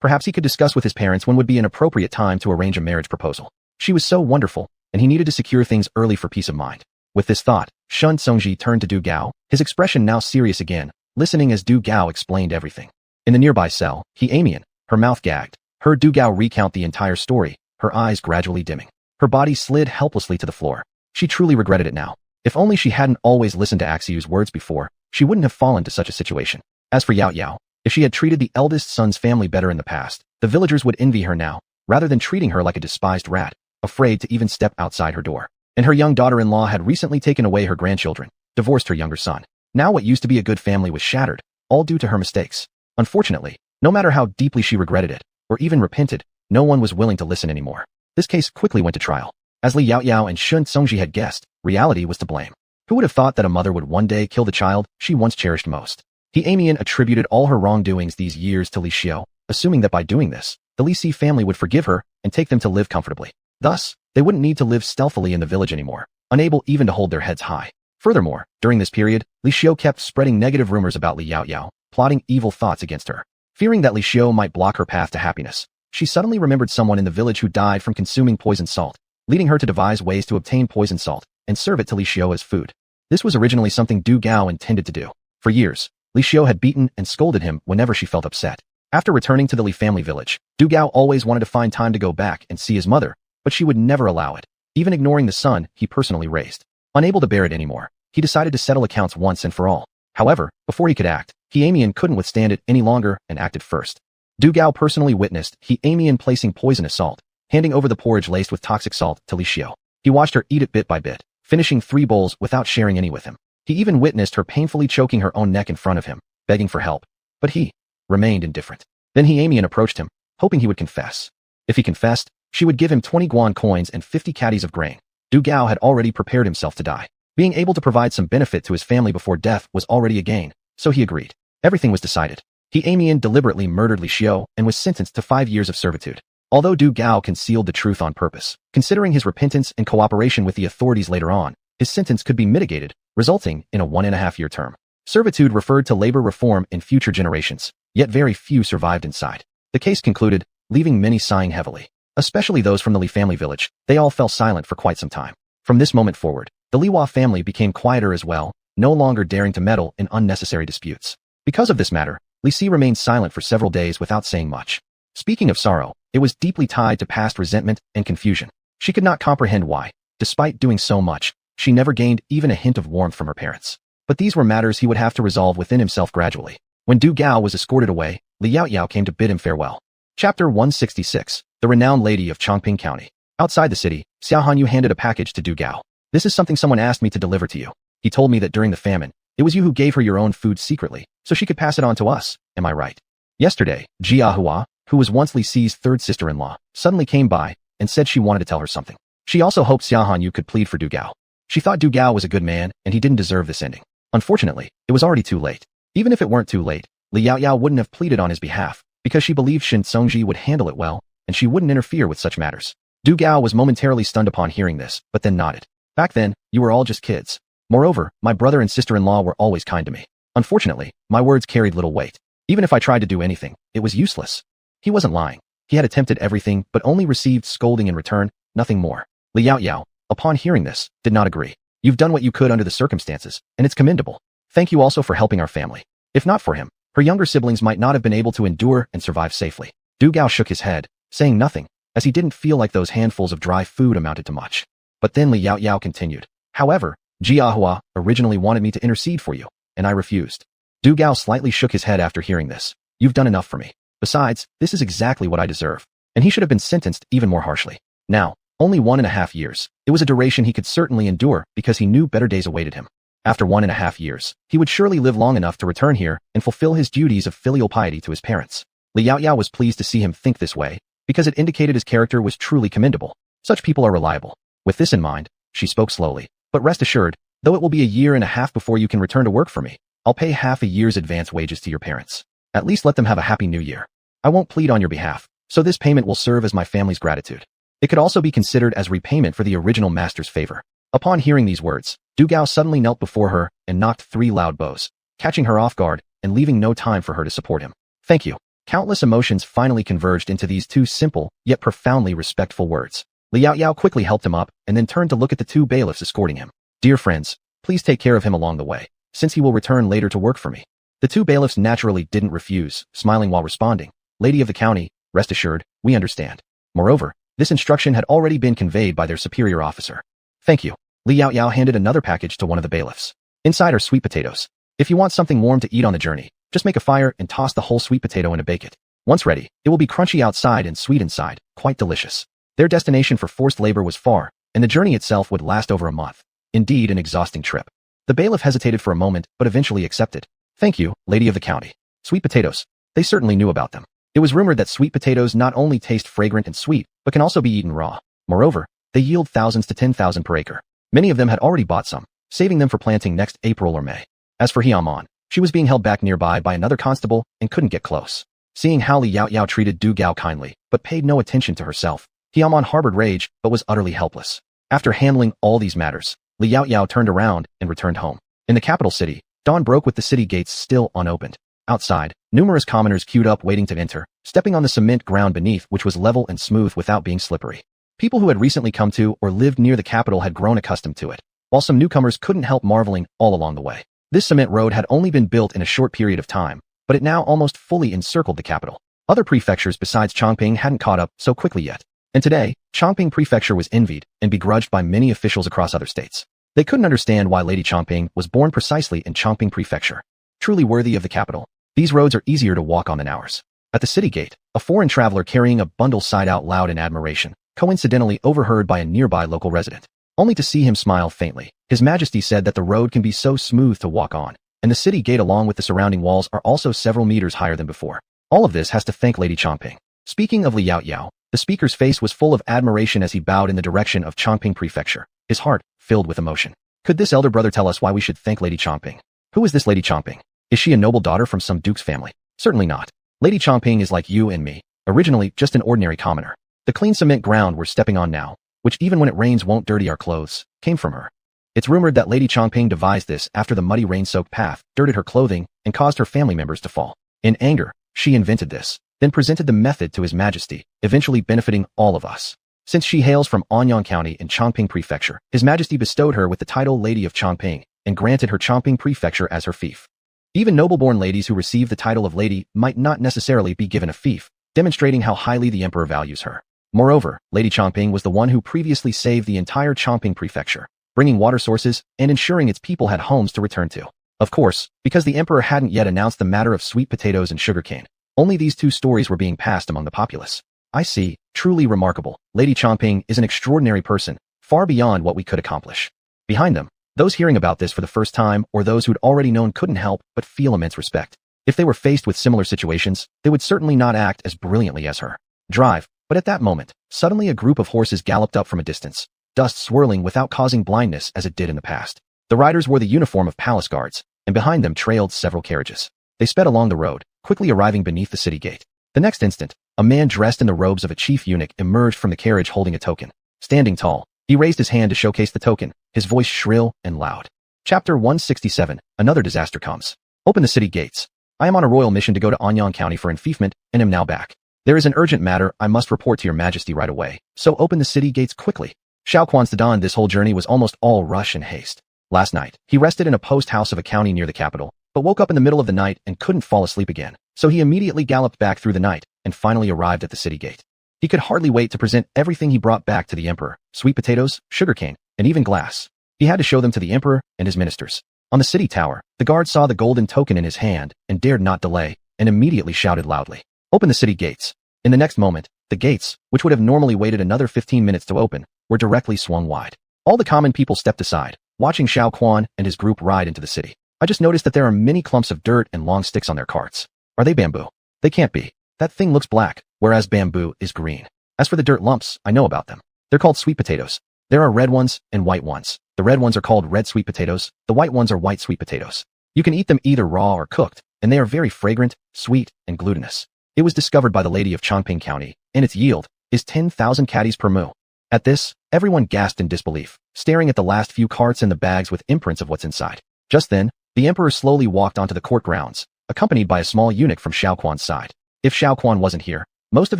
Perhaps he could discuss with his parents when would be an appropriate time to arrange a marriage proposal. She was so wonderful, and he needed to secure things early for peace of mind. With this thought, Shun Tsungji turned to Du Gao, his expression now serious again, listening as Du Gao explained everything. In the nearby cell, He Amang, her mouth gagged, heard Du Gao recount the entire story, her eyes gradually dimming. Her body slid helplessly to the floor. She truly regretted it now. If only she hadn't always listened to Axiu's words before, she wouldn't have fallen to such a situation. As for Yaoyao, if she had treated the eldest son's family better in the past, the villagers would envy her now, rather than treating her like a despised rat, afraid to even step outside her door. And her young daughter-in-law had recently taken away her grandchildren, divorced her younger son. Now what used to be a good family was shattered, all due to her mistakes. Unfortunately, no matter how deeply she regretted it, or even repented, no one was willing to listen anymore. This case quickly went to trial. As Li Yaoyao and Shun Tsungji had guessed, reality was to blame. Who would have thought that a mother would one day kill the child she once cherished most? He Amang attributed all her wrongdoings these years to Li Xiao, assuming that by doing this, the Li Si family would forgive her and take them to live comfortably. Thus, they wouldn't need to live stealthily in the village anymore, unable even to hold their heads high. Furthermore, during this period, Li Xiao kept spreading negative rumors about Li Yaoyao, plotting evil thoughts against her. Fearing that Li Xiao might block her path to happiness, she suddenly remembered someone in the village who died from consuming poisoned salt, leading her to devise ways to obtain poisoned salt and serve it to Li Xiao as food. This was originally something Du Gao intended to do. For years, Li Xiao had beaten and scolded him whenever she felt upset. After returning to the Li family village, Du Gao always wanted to find time to go back and see his mother, but she would never allow it, even ignoring the son he personally raised. Unable to bear it anymore, he decided to settle accounts once and for all. However, before he could act, He Amian couldn't withstand it any longer and acted first. Du Gao personally witnessed He Amian placing poisonous salt, handing over the porridge laced with toxic salt to Li Xiao. He watched her eat it bit by bit, finishing 3 bowls without sharing any with him. He even witnessed her painfully choking her own neck in front of him, begging for help. But he remained indifferent. Then He Amian approached him, hoping he would confess. If he confessed, she would give him 20 guan coins and 50 caddies of grain. Du Gao had already prepared himself to die. Being able to provide some benefit to his family before death was already a gain, so he agreed. Everything was decided. He Amian deliberately murdered Li Xiao and was sentenced to 5 years of servitude. Although Du Gao concealed the truth on purpose, considering his repentance and cooperation with the authorities later on, his sentence could be mitigated, resulting in a 1.5-year term. Servitude referred to labor reform in future generations, yet very few survived inside. The case concluded, leaving many sighing heavily. Especially those from the Li family village, they all fell silent for quite some time. From this moment forward, the Liwa family became quieter as well, no longer daring to meddle in unnecessary disputes. Because of this matter, Li Si remained silent for several days without saying much. Speaking of sorrow, it was deeply tied to past resentment and confusion. She could not comprehend why, despite doing so much, she never gained even a hint of warmth from her parents. But these were matters he would have to resolve within himself gradually. When Du Gao was escorted away, Li Yaoyao came to bid him farewell. Chapter 166, The Renowned Lady of Chongping County. Outside the city, Xiao Hanyu handed a package to Du Gao. This is something someone asked me to deliver to you. He told me that during the famine, it was you who gave her your own food secretly, so she could pass it on to us. Am I right? Yesterday, Jia Hua, who was once Li Si's third sister-in-law, suddenly came by and said she wanted to tell her something. She also hoped Xiao Hanyu could plead for Du Gao. She thought Du Gao was a good man and he didn't deserve this ending. Unfortunately, it was already too late. Even if it weren't too late, Li Yaoyao wouldn't have pleaded on his behalf, because she believed Shin Songji would handle it well, and she wouldn't interfere with such matters. Du Gao was momentarily stunned upon hearing this, but then nodded. Back then, you were all just kids. Moreover, my brother and sister-in-law were always kind to me. Unfortunately, my words carried little weight. Even if I tried to do anything, it was useless. He wasn't lying. He had attempted everything but only received scolding in return, nothing more. Li Yaoyao, upon hearing this, did not agree. You've done what you could under the circumstances, and it's commendable. Thank you also for helping our family. If not for him, her younger siblings might not have been able to endure and survive safely. Du Gao shook his head, saying nothing, as he didn't feel like those handfuls of dry food amounted to much. But then Li Yaoyao continued. However, Jia Hua originally wanted me to intercede for you, and I refused. Du Gao slightly shook his head after hearing this. You've done enough for me. Besides, this is exactly what I deserve. And he should have been sentenced even more harshly. Now, only 1.5 years. It was a duration he could certainly endure because he knew better days awaited him. After 1.5 years, he would surely live long enough to return here and fulfill his duties of filial piety to his parents. Li Yaoyao was pleased to see him think this way, because it indicated his character was truly commendable. Such people are reliable. With this in mind, she spoke slowly. But rest assured, though it will be 1.5 years before you can return to work for me, I'll pay half a year's advance wages to your parents. At least let them have a happy new year. I won't plead on your behalf, so this payment will serve as my family's gratitude. It could also be considered as repayment for the original master's favor. Upon hearing these words, Du Gao suddenly knelt before her and knocked 3 loud bows, catching her off guard and leaving no time for her to support him. Thank you. Countless emotions finally converged into these 2 simple, yet profoundly respectful words. Li Yaoyao quickly helped him up and then turned to look at the 2 bailiffs escorting him. Dear friends, please take care of him along the way, since he will return later to work for me. The 2 bailiffs naturally didn't refuse, smiling while responding. Lady of the county, rest assured, we understand. Moreover, this instruction had already been conveyed by their superior officer. Thank you. Li Yaoyao handed another package to one of the bailiffs. Inside are sweet potatoes. If you want something warm to eat on the journey, just make a fire and toss the whole sweet potato in and bake it. Once ready, it will be crunchy outside and sweet inside, quite delicious. Their destination for forced labor was far, and the journey itself would last over a month. Indeed, an exhausting trip. The bailiff hesitated for a moment, but eventually accepted. Thank you, lady of the county. Sweet potatoes. They certainly knew about them. It was rumored that sweet potatoes not only taste fragrant and sweet, but can also be eaten raw. Moreover, they yield thousands to 10,000 per acre. Many of them had already bought some, saving them for planting next April or May. As for Hiaman, she was being held back nearby by another constable and couldn't get close. Seeing how Li Yaoyao treated Du Gao kindly, but paid no attention to herself, Hiaman harbored rage, but was utterly helpless. After handling all these matters, Li Yaoyao turned around and returned home. In the capital city, dawn broke with the city gates still unopened. Outside, numerous commoners queued up waiting to enter, stepping on the cement ground beneath which was level and smooth without being slippery. People who had recently come to or lived near the capital had grown accustomed to it, while some newcomers couldn't help marveling all along the way. This cement road had only been built in a short period of time, but it now almost fully encircled the capital. Other prefectures besides Chongping hadn't caught up so quickly yet. And today, Chongping Prefecture was envied and begrudged by many officials across other states. They couldn't understand why Lady Chongping was born precisely in Chongping Prefecture. Truly worthy of the capital, these roads are easier to walk on than ours. At the city gate, a foreign traveler carrying a bundle sighed out loud in admiration, coincidentally overheard by a nearby local resident. Only to see him smile faintly. His Majesty said that the road can be so smooth to walk on, and the city gate along with the surrounding walls are also several meters higher than before. All of this has to thank Lady Chongping. Speaking of Li Yaoyao, the speaker's face was full of admiration as he bowed in the direction of Chongping Prefecture, his heart filled with emotion. Could this elder brother tell us why we should thank Lady Chongping? Who is this Lady Chongping? Is she a noble daughter from some duke's family? Certainly not. Lady Chongping is like you and me, originally just an ordinary commoner. The clean cement ground we're stepping on now, which even when it rains won't dirty our clothes, came from her. It's rumored that Lady Chongping devised this after the muddy rain-soaked path dirtied her clothing and caused her family members to fall. In anger, she invented this, then presented the method to His Majesty, eventually benefiting all of us. Since she hails from Anyang County in Chongping Prefecture, His Majesty bestowed her with the title Lady of Chongping and granted her Chongping Prefecture as her fief. Even noble-born ladies who receive the title of lady might not necessarily be given a fief, demonstrating how highly the emperor values her. Moreover, Lady Chongping was the one who previously saved the entire Chongping Prefecture, bringing water sources and ensuring its people had homes to return to. Of course, because the emperor hadn't yet announced the matter of sweet potatoes and sugarcane, only these two stories were being passed among the populace. I see, truly remarkable. Lady Chongping is an extraordinary person, far beyond what we could accomplish. Behind them, those hearing about this for the first time or those who'd already known couldn't help but feel immense respect. If they were faced with similar situations, they would certainly not act as brilliantly as her. Drive. But at that moment, suddenly a group of horses galloped up from a distance, dust swirling without causing blindness as it did in the past. The riders wore the uniform of palace guards, and behind them trailed several carriages. They sped along the road, quickly arriving beneath the city gate. The next instant, a man dressed in the robes of a chief eunuch emerged from the carriage holding a token. Standing tall, he raised his hand to showcase the token, his voice shrill and loud. Chapter 167, Another Disaster Comes. Open the city gates. I am on a royal mission to go to Anyang County for enfeoffment, and am now back. There is an urgent matter I must report to your majesty right away, so open the city gates quickly. Xiao Quan's Dadan this whole journey was almost all rush and haste. Last night, he rested in a post house of a county near the capital, but woke up in the middle of the night and couldn't fall asleep again, so he immediately galloped back through the night and finally arrived at the city gate. He could hardly wait to present everything he brought back to the emperor, sweet potatoes, sugarcane, and even glass. He had to show them to the emperor and his ministers. On the city tower, the guard saw the golden token in his hand and dared not delay, and immediately shouted loudly, "Open the city gates." In the next moment, the gates, which would have normally waited another 15 minutes to open, were directly swung wide. All the common people stepped aside, watching Xiao Quan and his group ride into the city. I just noticed that there are many clumps of dirt and long sticks on their carts. Are they bamboo? They can't be. That thing looks black, whereas bamboo is green. As for the dirt lumps, I know about them. They're called sweet potatoes. There are red ones and white ones. The red ones are called red sweet potatoes. The white ones are white sweet potatoes. You can eat them either raw or cooked, and they are very fragrant, sweet, and glutinous. It was discovered by the lady of Chongping County, and its yield is 10,000 caddies per mu. At this, everyone gasped in disbelief, staring at the last few carts and the bags with imprints of what's inside. Just then, the emperor slowly walked onto the court grounds, accompanied by a small eunuch from Xiao Quan's side. If Xiao Quan wasn't here, most of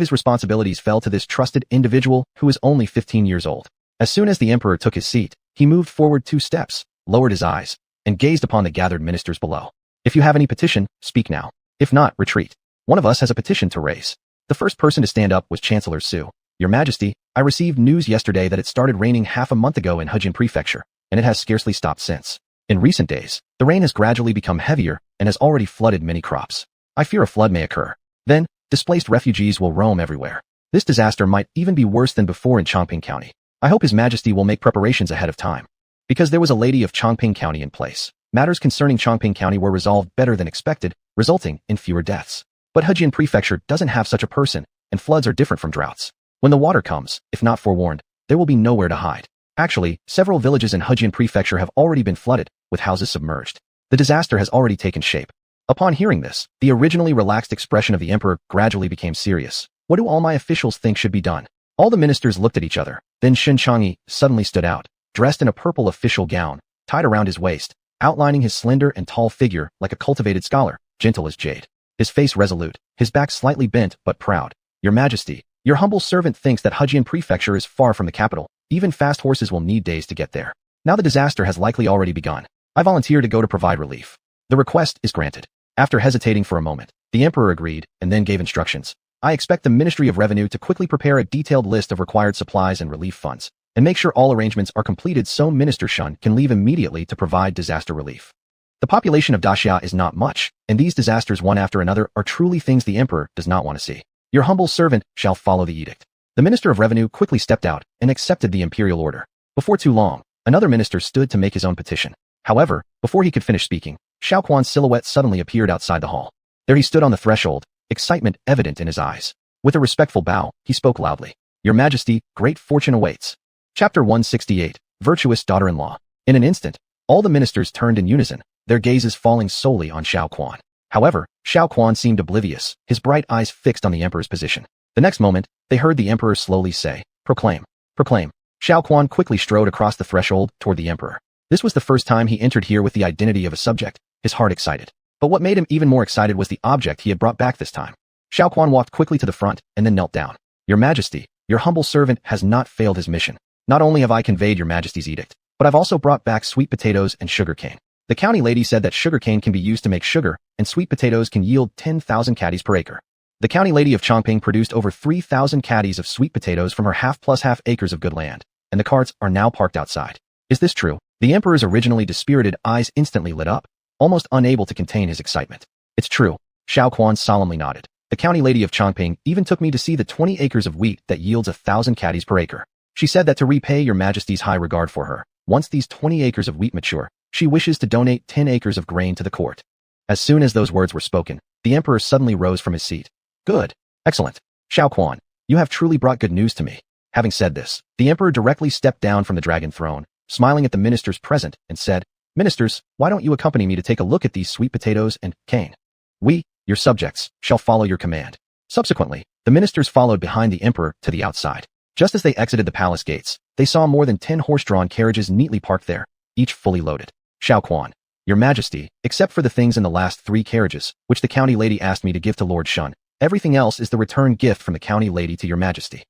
his responsibilities fell to this trusted individual who was only 15 years old. As soon as the emperor took his seat, he moved forward 2 steps, lowered his eyes, and gazed upon the gathered ministers below. If you have any petition, speak now. If not, retreat. One of us has a petition to raise. The first person to stand up was Chancellor Su. Your Majesty, I received news yesterday that it started raining half a month ago in Hoarding Prefecture, and it has scarcely stopped since. In recent days, the rain has gradually become heavier and has already flooded many crops. I fear a flood may occur. Then, displaced refugees will roam everywhere. This disaster might even be worse than before in Chongping County. I hope His Majesty will make preparations ahead of time. Because there was a lady of Chongping County in place, matters concerning Chongping County were resolved better than expected, resulting in fewer deaths. But Hoarding Prefecture doesn't have such a person, and floods are different from droughts. When the water comes, if not forewarned, there will be nowhere to hide. Actually, several villages in Hoarding Prefecture have already been flooded, with houses submerged. The disaster has already taken shape. Upon hearing this, the originally relaxed expression of the emperor gradually became serious. What do all my officials think should be done? All the ministers looked at each other. Then Shen Changyi suddenly stood out, dressed in a purple official gown, tied around his waist, outlining his slender and tall figure like a cultivated scholar, gentle as jade. His face resolute, his back slightly bent but proud. Your Majesty, your humble servant thinks that Hoarding Prefecture is far from the capital. Even fast horses will need days to get there. Now the disaster has likely already begun. I volunteer to go to provide relief. The request is granted. After hesitating for a moment, the emperor agreed and then gave instructions. I expect the Ministry of Revenue to quickly prepare a detailed list of required supplies and relief funds, and make sure all arrangements are completed so Minister Shun can leave immediately to provide disaster relief. The population of Daxia is not much, and these disasters one after another are truly things the emperor does not want to see. Your humble servant shall follow the edict. The Minister of Revenue quickly stepped out and accepted the imperial order. Before too long, another minister stood to make his own petition. However, before he could finish speaking, Xiaoquan's silhouette suddenly appeared outside the hall. There he stood on the threshold, excitement evident in his eyes. With a respectful bow, he spoke loudly. Your Majesty, great fortune awaits. Chapter 168, Virtuous Daughter-in-Law. In an instant, all the ministers turned in unison, their gazes falling solely on Xiaoquan. However, Xiaoquan seemed oblivious, his bright eyes fixed on the emperor's position. The next moment, they heard the emperor slowly say, Proclaim, proclaim. Xiaoquan quickly strode across the threshold toward the emperor. This was the first time he entered here with the identity of a subject, his heart excited. But what made him even more excited was the object he had brought back this time. Xiaoquan walked quickly to the front and then knelt down. Your Majesty, your humble servant has not failed his mission. Not only have I conveyed your Majesty's edict, but I've also brought back sweet potatoes and sugarcane. The county lady said that sugarcane can be used to make sugar, and sweet potatoes can yield 10,000 caddies per acre. The county lady of Chongping produced over 3,000 caddies of sweet potatoes from her half-plus-half acres of good land, and the carts are now parked outside. Is this true? The emperor's originally dispirited eyes instantly lit up, almost unable to contain his excitement. It's true, Xiaoquan solemnly nodded. The county lady of Chongping even took me to see the 20 acres of wheat that yields 1,000 caddies per acre. She said that to repay your Majesty's high regard for her, once these 20 acres of wheat mature, she wishes to donate 10 acres of grain to the court. As soon as those words were spoken, the emperor suddenly rose from his seat. Good. Excellent. Xiaoquan, you have truly brought good news to me. Having said this, the emperor directly stepped down from the dragon throne, smiling at the ministers present, and said, Ministers, why don't you accompany me to take a look at these sweet potatoes and cane? We, your subjects, shall follow your command. Subsequently, the ministers followed behind the emperor to the outside. Just as they exited the palace gates, they saw more than 10 horse-drawn carriages neatly parked there, each fully loaded. Xiaoquan, your Majesty, except for the things in the last 3 carriages, which the county lady asked me to give to Lord Shun, everything else is the return gift from the county lady to your Majesty.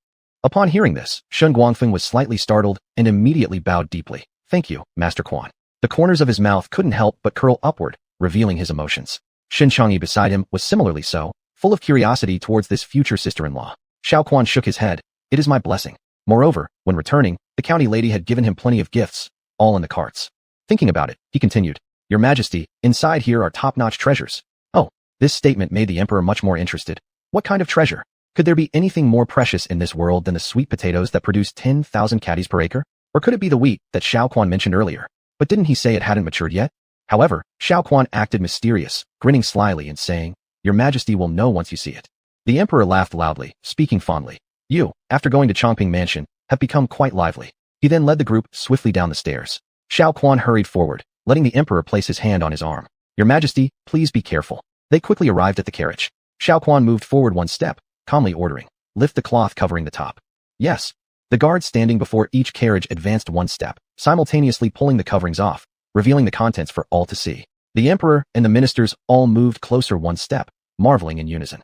Upon hearing this, Shun Guangfeng was slightly startled and immediately bowed deeply. Thank you, Master Quan. The corners of his mouth couldn't help but curl upward, revealing his emotions. Shin Changyi beside him was similarly so, full of curiosity towards this future sister-in-law. Xiaoquan shook his head. It is my blessing. Moreover, when returning, the county lady had given him plenty of gifts, all in the carts. Thinking about it, he continued, Your Majesty, inside here are top-notch treasures. Oh, this statement made the emperor much more interested. What kind of treasure? Could there be anything more precious in this world than the sweet potatoes that produce 10,000 caddies per acre? Or could it be the wheat that Xiaoquan mentioned earlier? But didn't he say it hadn't matured yet? However, Xiaoquan acted mysterious, grinning slyly and saying, Your Majesty will know once you see it. The emperor laughed loudly, speaking fondly. You, after going to Chongping Mansion, have become quite lively. He then led the group swiftly down the stairs. Xiaoquan hurried forward, letting the emperor place his hand on his arm. Your Majesty, please be careful. They quickly arrived at the carriage. Xiaoquan moved forward 1 step, calmly ordering, Lift the cloth covering the top. Yes. The guard standing before each carriage advanced 1 step, simultaneously pulling the coverings off, revealing the contents for all to see. The emperor and the ministers all moved closer 1 step, marveling in unison.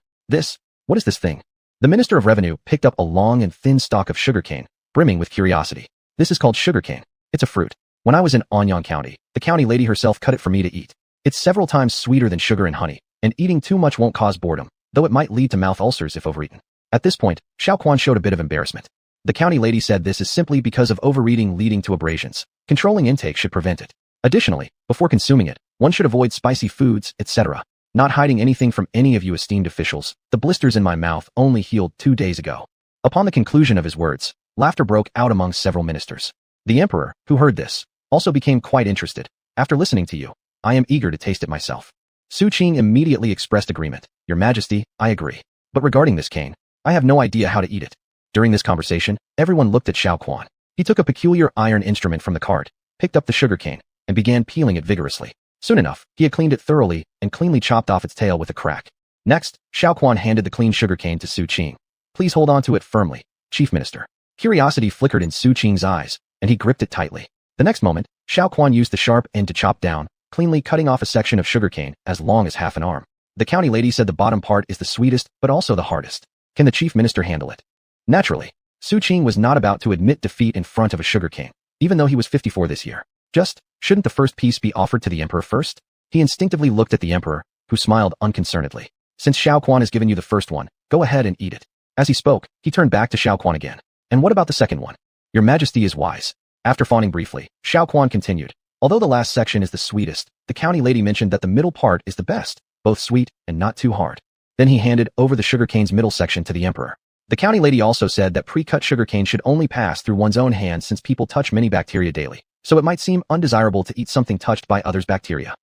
What is this thing? The Minister of Revenue picked up a long and thin stalk of sugarcane, brimming with curiosity. This is called sugarcane. It's a fruit. When I was in Anyang County, the county lady herself cut it for me to eat. It's several times sweeter than sugar and honey, and eating too much won't cause boredom, though it might lead to mouth ulcers if overeaten. At this point, Xiaoquan showed a bit of embarrassment. The county lady said this is simply because of overeating leading to abrasions. Controlling intake should prevent it. Additionally, before consuming it, one should avoid spicy foods, etc. Not hiding anything from any of you esteemed officials, the blisters in my mouth only healed 2 days ago. Upon the conclusion of his words, laughter broke out among several ministers. The emperor, who heard this, also became quite interested. After listening to you, I am eager to taste it myself. Su Qing immediately expressed agreement. Your Majesty, I agree. But regarding this cane, I have no idea how to eat it. During this conversation, everyone looked at Xiaoquan. He took a peculiar iron instrument from the cart, picked up the sugar cane, and began peeling it vigorously. Soon enough, he had cleaned it thoroughly and cleanly chopped off its tail with a crack. Next, Xiaoquan handed the clean sugar cane to Su Qing. Please hold on to it firmly, Chief Minister. Curiosity flickered in Su Qing's eyes, and he gripped it tightly. The next moment, Xiaoquan used the sharp end to chop down, cleanly cutting off a section of sugarcane as long as half an arm. The county lady said the bottom part is the sweetest, but also the hardest. Can the chief minister handle it? Naturally, Su Qing was not about to admit defeat in front of a sugarcane, even though he was 54 this year. Shouldn't the first piece be offered to the emperor first? He instinctively looked at the emperor, who smiled unconcernedly. Since Xiao Quan has given you the first one, go ahead and eat it. As he spoke, he turned back to Xiao Quan again. And what about the second one? Your Majesty is wise. After fawning briefly, Xiao Quan continued. Although the last section is the sweetest, the county lady mentioned that the middle part is the best, both sweet and not too hard. Then he handed over the sugarcane's middle section to the emperor. The county lady also said that pre-cut sugarcane should only pass through one's own hands since people touch many bacteria daily, so it might seem undesirable to eat something touched by others' bacteria.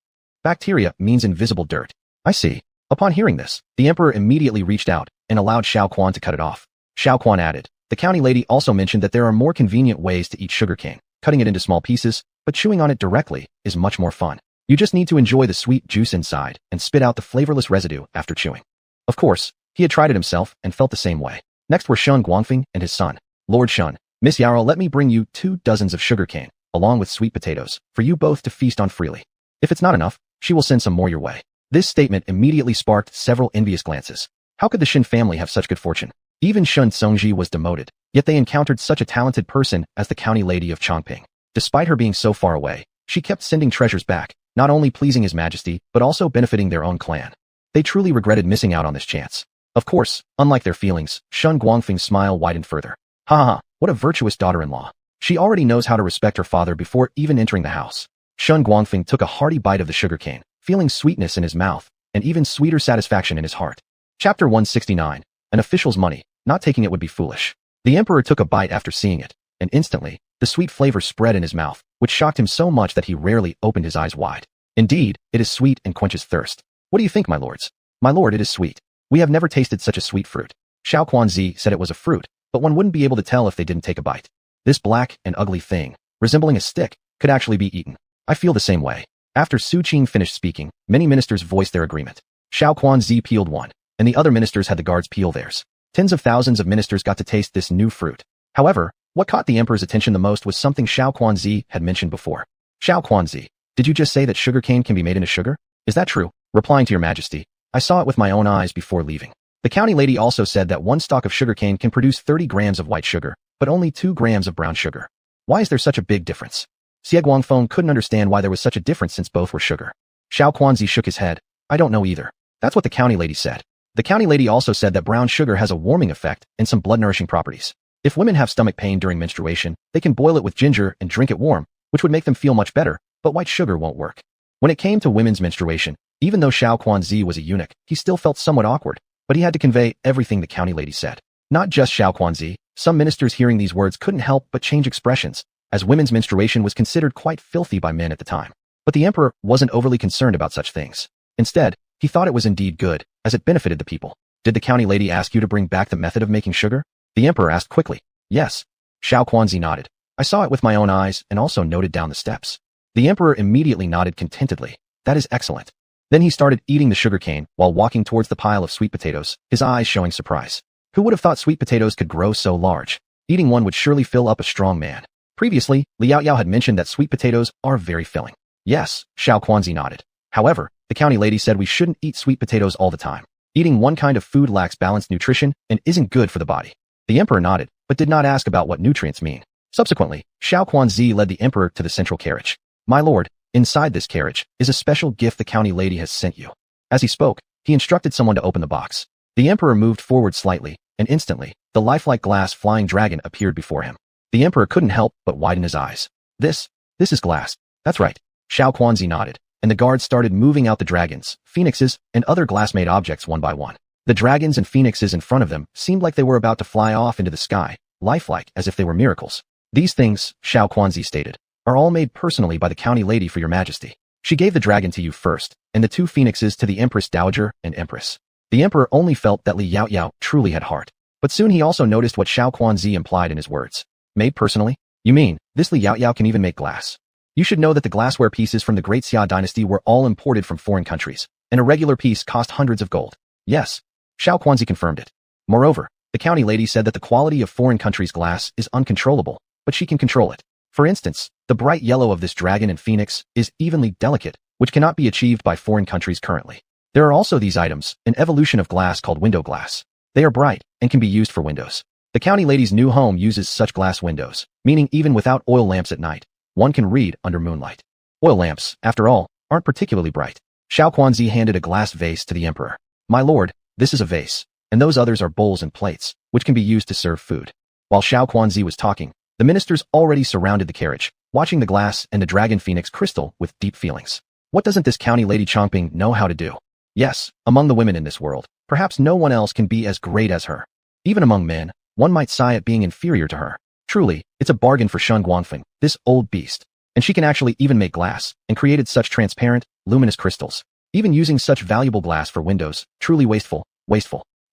Bacteria means invisible dirt. I see. Upon hearing this, the emperor immediately reached out and allowed Xiao Quan to cut it off. Xiao Quan added, the county lady also mentioned that there are more convenient ways to eat sugarcane. Cutting it into small pieces, but chewing on it directly is much more fun. You just need to enjoy the sweet juice inside and spit out the flavorless residue after chewing. Of course, he had tried it himself and felt the same way. Next were Shun Guangfeng and his son. Lord Shun, Miss Yarrow, let me bring you 2 dozens of sugarcane, along with sweet potatoes, for you both to feast on freely. If it's not enough, she will send some more your way. This statement immediately sparked several envious glances. How could the Shin family have such good fortune? Even Shun Songji was demoted, yet they encountered such a talented person as the county lady of Chongping. Despite her being so far away, she kept sending treasures back, not only pleasing His Majesty, but also benefiting their own clan. They truly regretted missing out on this chance. Of course, unlike their feelings, Shun Guangfeng's smile widened further. Ha ha ha, what a virtuous daughter-in-law. She already knows how to respect her father before even entering the house. Shun Guangfeng took a hearty bite of the sugarcane, feeling sweetness in his mouth, and even sweeter satisfaction in his heart. Chapter 169. An official's money, not taking it would be foolish. The emperor took a bite after seeing it, and instantly, the sweet flavor spread in his mouth, which shocked him so much that he rarely opened his eyes wide. Indeed, it is sweet and quenches thirst. What do you think, my lords? My lord, it is sweet. We have never tasted such a sweet fruit. Xiao Quanzi said it was a fruit, but one wouldn't be able to tell if they didn't take a bite. This black and ugly thing, resembling a stick, could actually be eaten. I feel the same way. After Su Qing finished speaking, many ministers voiced their agreement. Xiao Quanzi peeled one, and the other ministers had the guards peel theirs. Tens of thousands of ministers got to taste this new fruit. However, what caught the emperor's attention the most was something Xiao Quanzi had mentioned before. Xiao Quanzi, did you just say that sugarcane can be made into sugar? Is that true? Replying to your majesty, I saw it with my own eyes before leaving. The county lady also said that one stalk of sugarcane can produce 30 grams of white sugar, but only 2 grams of brown sugar. Why is there such a big difference? Xie Guangfeng couldn't understand why there was such a difference since both were sugar. Xiao Quanzi shook his head. I don't know either. That's what the county lady said. The county lady also said that brown sugar has a warming effect and some blood-nourishing properties. If women have stomach pain during menstruation, they can boil it with ginger and drink it warm, which would make them feel much better, but white sugar won't work. When it came to women's menstruation, even though Xiao Quanzi was a eunuch, he still felt somewhat awkward, but he had to convey everything the county lady said. Not just Xiao Quanzi, some ministers hearing these words couldn't help but change expressions, as women's menstruation was considered quite filthy by men at the time. But the emperor wasn't overly concerned about such things. Instead, he thought it was indeed good, as it benefited the people. Did the county lady ask you to bring back the method of making sugar? The emperor asked quickly. Yes. Xiao Quanzi nodded. I saw it with my own eyes and also noted down the steps. The emperor immediately nodded contentedly. That is excellent. Then he started eating the sugarcane while walking towards the pile of sweet potatoes, his eyes showing surprise. Who would have thought sweet potatoes could grow so large? Eating one would surely fill up a strong man. Previously, Liao Yao had mentioned that sweet potatoes are very filling. Yes, Xiao Quanzi nodded. However, the county lady said we shouldn't eat sweet potatoes all the time. Eating one kind of food lacks balanced nutrition and isn't good for the body. The emperor nodded, but did not ask about what nutrients mean. Subsequently, Xiao Quanzi led the emperor to the central carriage. My lord, inside this carriage is a special gift the county lady has sent you. As he spoke, he instructed someone to open the box. The emperor moved forward slightly, and instantly, the lifelike glass flying dragon appeared before him. The emperor couldn't help but widen his eyes. This is glass. That's right. Xiao Quanzi nodded, and the guards started moving out the dragons, phoenixes, and other glass-made objects one by one. The dragons and phoenixes in front of them seemed like they were about to fly off into the sky, lifelike as if they were miracles. These things, Xiao Quanzi stated, are all made personally by the county lady for your majesty. She gave the dragon to you first, and the 2 phoenixes to the empress dowager and empress. The emperor only felt that Li Yao Yao truly had heart. But soon he also noticed what Xiao Quanzi implied in his words. Made personally? You mean, this Li Yao Yao can even make glass? You should know that the glassware pieces from the Great Xia dynasty were all imported from foreign countries, and a regular piece cost hundreds of gold. Yes. Xiao Quanzi confirmed it. Moreover, the county lady said that the quality of foreign countries' glass is uncontrollable, but she can control it. For instance, the bright yellow of this dragon and phoenix is evenly delicate, which cannot be achieved by foreign countries currently. There are also these items, an evolution of glass called window glass. They are bright and can be used for windows. The county lady's new home uses such glass windows, meaning even without oil lamps at night, One can read under moonlight. Oil lamps, after all, aren't particularly bright. Xiao Quanzi handed a glass vase to the emperor. My lord, this is a vase, and those others are bowls and plates, which can be used to serve food. While Xiao Quanzi was talking, the ministers already surrounded the carriage, watching the glass and the dragon phoenix crystal with deep feelings. What doesn't this county lady Chongping know how to do? Yes, among the women in this world, perhaps no one else can be as great as her. Even among men, one might sigh at being inferior to her. Truly, it's a bargain for Shen Guangfeng, this old beast. And she can actually even make glass, and created such transparent, luminous crystals. Even using such valuable glass for windows, truly wasteful.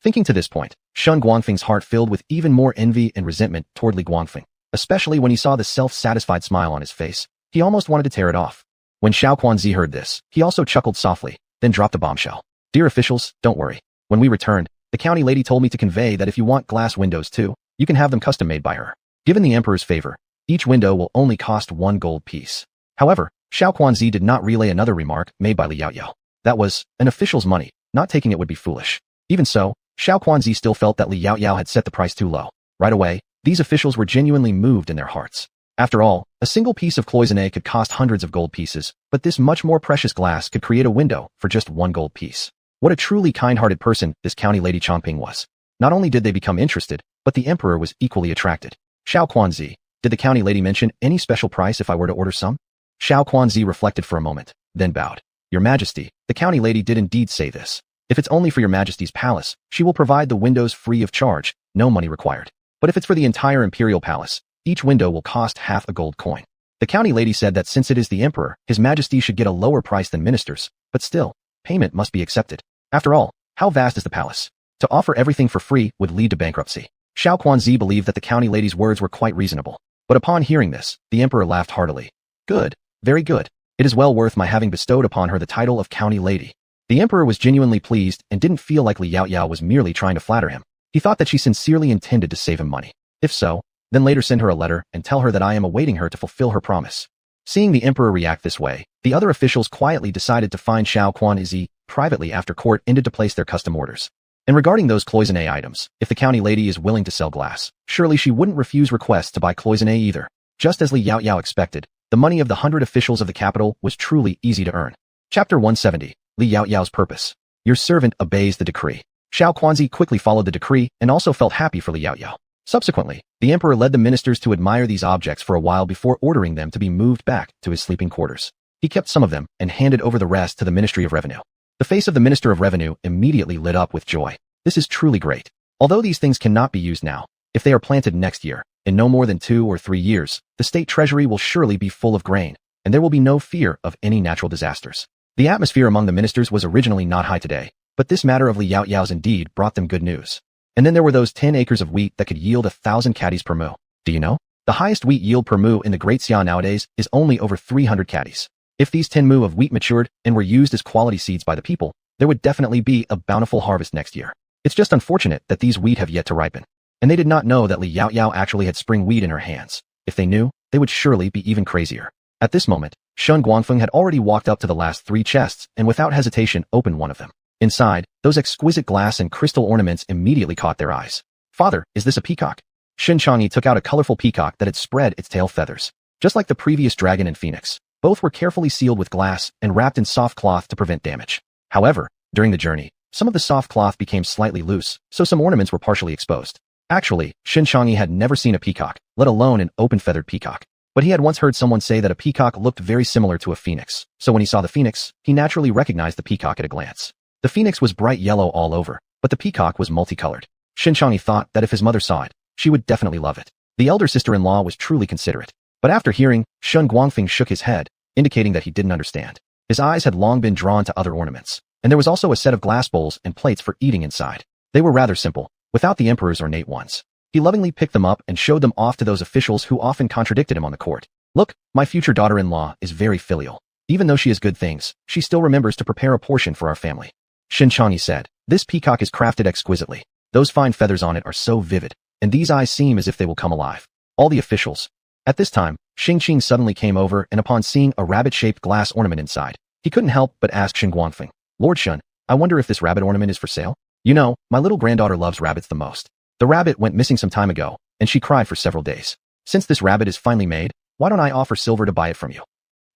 Thinking to this point, Shen Guangfeng's heart filled with even more envy and resentment toward Li Guangfeng, especially when he saw the self-satisfied smile on his face. He almost wanted to tear it off. When Xiao Quanzi heard this, he also chuckled softly, then dropped a bombshell. Dear officials, don't worry. When we returned, the county lady told me to convey that if you want glass windows too, you can have them custom made by her. Given the emperor's favor, each window will only cost 1 gold piece. However, Xiao Quanzi did not relay another remark made by Li Yaoyao. That was, an official's money, not taking it would be foolish. Even so, Xiao Quanzi still felt that Li Yaoyao had set the price too low. Right away, these officials were genuinely moved in their hearts. After all, a single piece of cloisonne could cost hundreds of gold pieces, but this much more precious glass could create a window for just 1 gold piece. What a truly kind-hearted person this county lady Chongping was. Not only did they become interested, but the emperor was equally attracted. Xiao Quanzi, did the county lady mention any special price if I were to order some? Xiao Quanzi reflected for a moment, then bowed. Your Majesty, the county lady did indeed say this. If it's only for your Majesty's palace, she will provide the windows free of charge, no money required. But if it's for the entire imperial palace, each window will cost half a gold coin. The county lady said that since it is the emperor, his Majesty should get a lower price than ministers, but still, payment must be accepted. After all, how vast is the palace? To offer everything for free would lead to bankruptcy. Xiao Quanzi believed that the county lady's words were quite reasonable. But upon hearing this, the emperor laughed heartily. Good, very good. It is well worth my having bestowed upon her the title of county lady. The emperor was genuinely pleased and didn't feel like Li Yaoyao was merely trying to flatter him. He thought that she sincerely intended to save him money. If so, then later send her a letter and tell her that I am awaiting her to fulfill her promise. Seeing the emperor react this way, the other officials quietly decided to find Xiao Quanzi privately after court ended to place their custom orders. And regarding those cloisonne items, if the county lady is willing to sell glass, surely she wouldn't refuse requests to buy cloisonne either. Just as Li Yaoyao expected, the money of the 100 officials of the capital was truly easy to earn. Chapter 170, Li Yaoyao's purpose. Your servant obeys the decree. Xiao Quanzi quickly followed the decree and also felt happy for Li Yaoyao. Subsequently, the emperor led the ministers to admire these objects for a while before ordering them to be moved back to his sleeping quarters. He kept some of them and handed over the rest to the Ministry of Revenue. The face of the Minister of Revenue immediately lit up with joy. This is truly great. Although these things cannot be used now, if they are planted next year, in no more than 2 or 3 years, the state treasury will surely be full of grain, and there will be no fear of any natural disasters. The atmosphere among the ministers was originally not high today, but this matter of Li Yaoyao's indeed brought them good news. And then there were those 10 acres of wheat that could yield 1,000 caddies per mu. Do you know? The highest wheat yield per mu in the Great Xia nowadays is only over 300 caddies. If these 10 mu of wheat matured and were used as quality seeds by the people, there would definitely be a bountiful harvest next year. It's just unfortunate that these wheat have yet to ripen. And they did not know that Li Yaoyao actually had spring wheat in her hands. If they knew, they would surely be even crazier. At this moment, Shen Guangfeng had already walked up to the last 3 chests and without hesitation opened one of them. Inside, those exquisite glass and crystal ornaments immediately caught their eyes. Father, is this a peacock? Shen Changyi took out a colorful peacock that had spread its tail feathers. Just like the previous dragon and phoenix, both were carefully sealed with glass and wrapped in soft cloth to prevent damage. However, during the journey, some of the soft cloth became slightly loose, so some ornaments were partially exposed. Actually, Shen Changyi had never seen a peacock, let alone an open-feathered peacock. But he had once heard someone say that a peacock looked very similar to a phoenix, so when he saw the phoenix, he naturally recognized the peacock at a glance. The phoenix was bright yellow all over, but the peacock was multicolored. Shen Changyi thought that if his mother saw it, she would definitely love it. The elder sister-in-law was truly considerate. But after hearing, Shen Guangfeng shook his head, indicating that he didn't understand. His eyes had long been drawn to other ornaments, and there was also a set of glass bowls and plates for eating inside. They were rather simple, without the emperor's ornate ones. He lovingly picked them up and showed them off to those officials who often contradicted him on the court. Look, my future daughter-in-law is very filial. Even though she has good things, she still remembers to prepare a portion for our family. Shen Changyi said, this peacock is crafted exquisitely. Those fine feathers on it are so vivid, and these eyes seem as if they will come alive. All the officials. At this time, Xing Qing suddenly came over and upon seeing a rabbit-shaped glass ornament inside, he couldn't help but ask Shen Guangfeng, Lord Shen, I wonder if this rabbit ornament is for sale? You know, my little granddaughter loves rabbits the most. The rabbit went missing some time ago, and she cried for several days. Since this rabbit is finally made, Why don't I offer silver to buy it from you?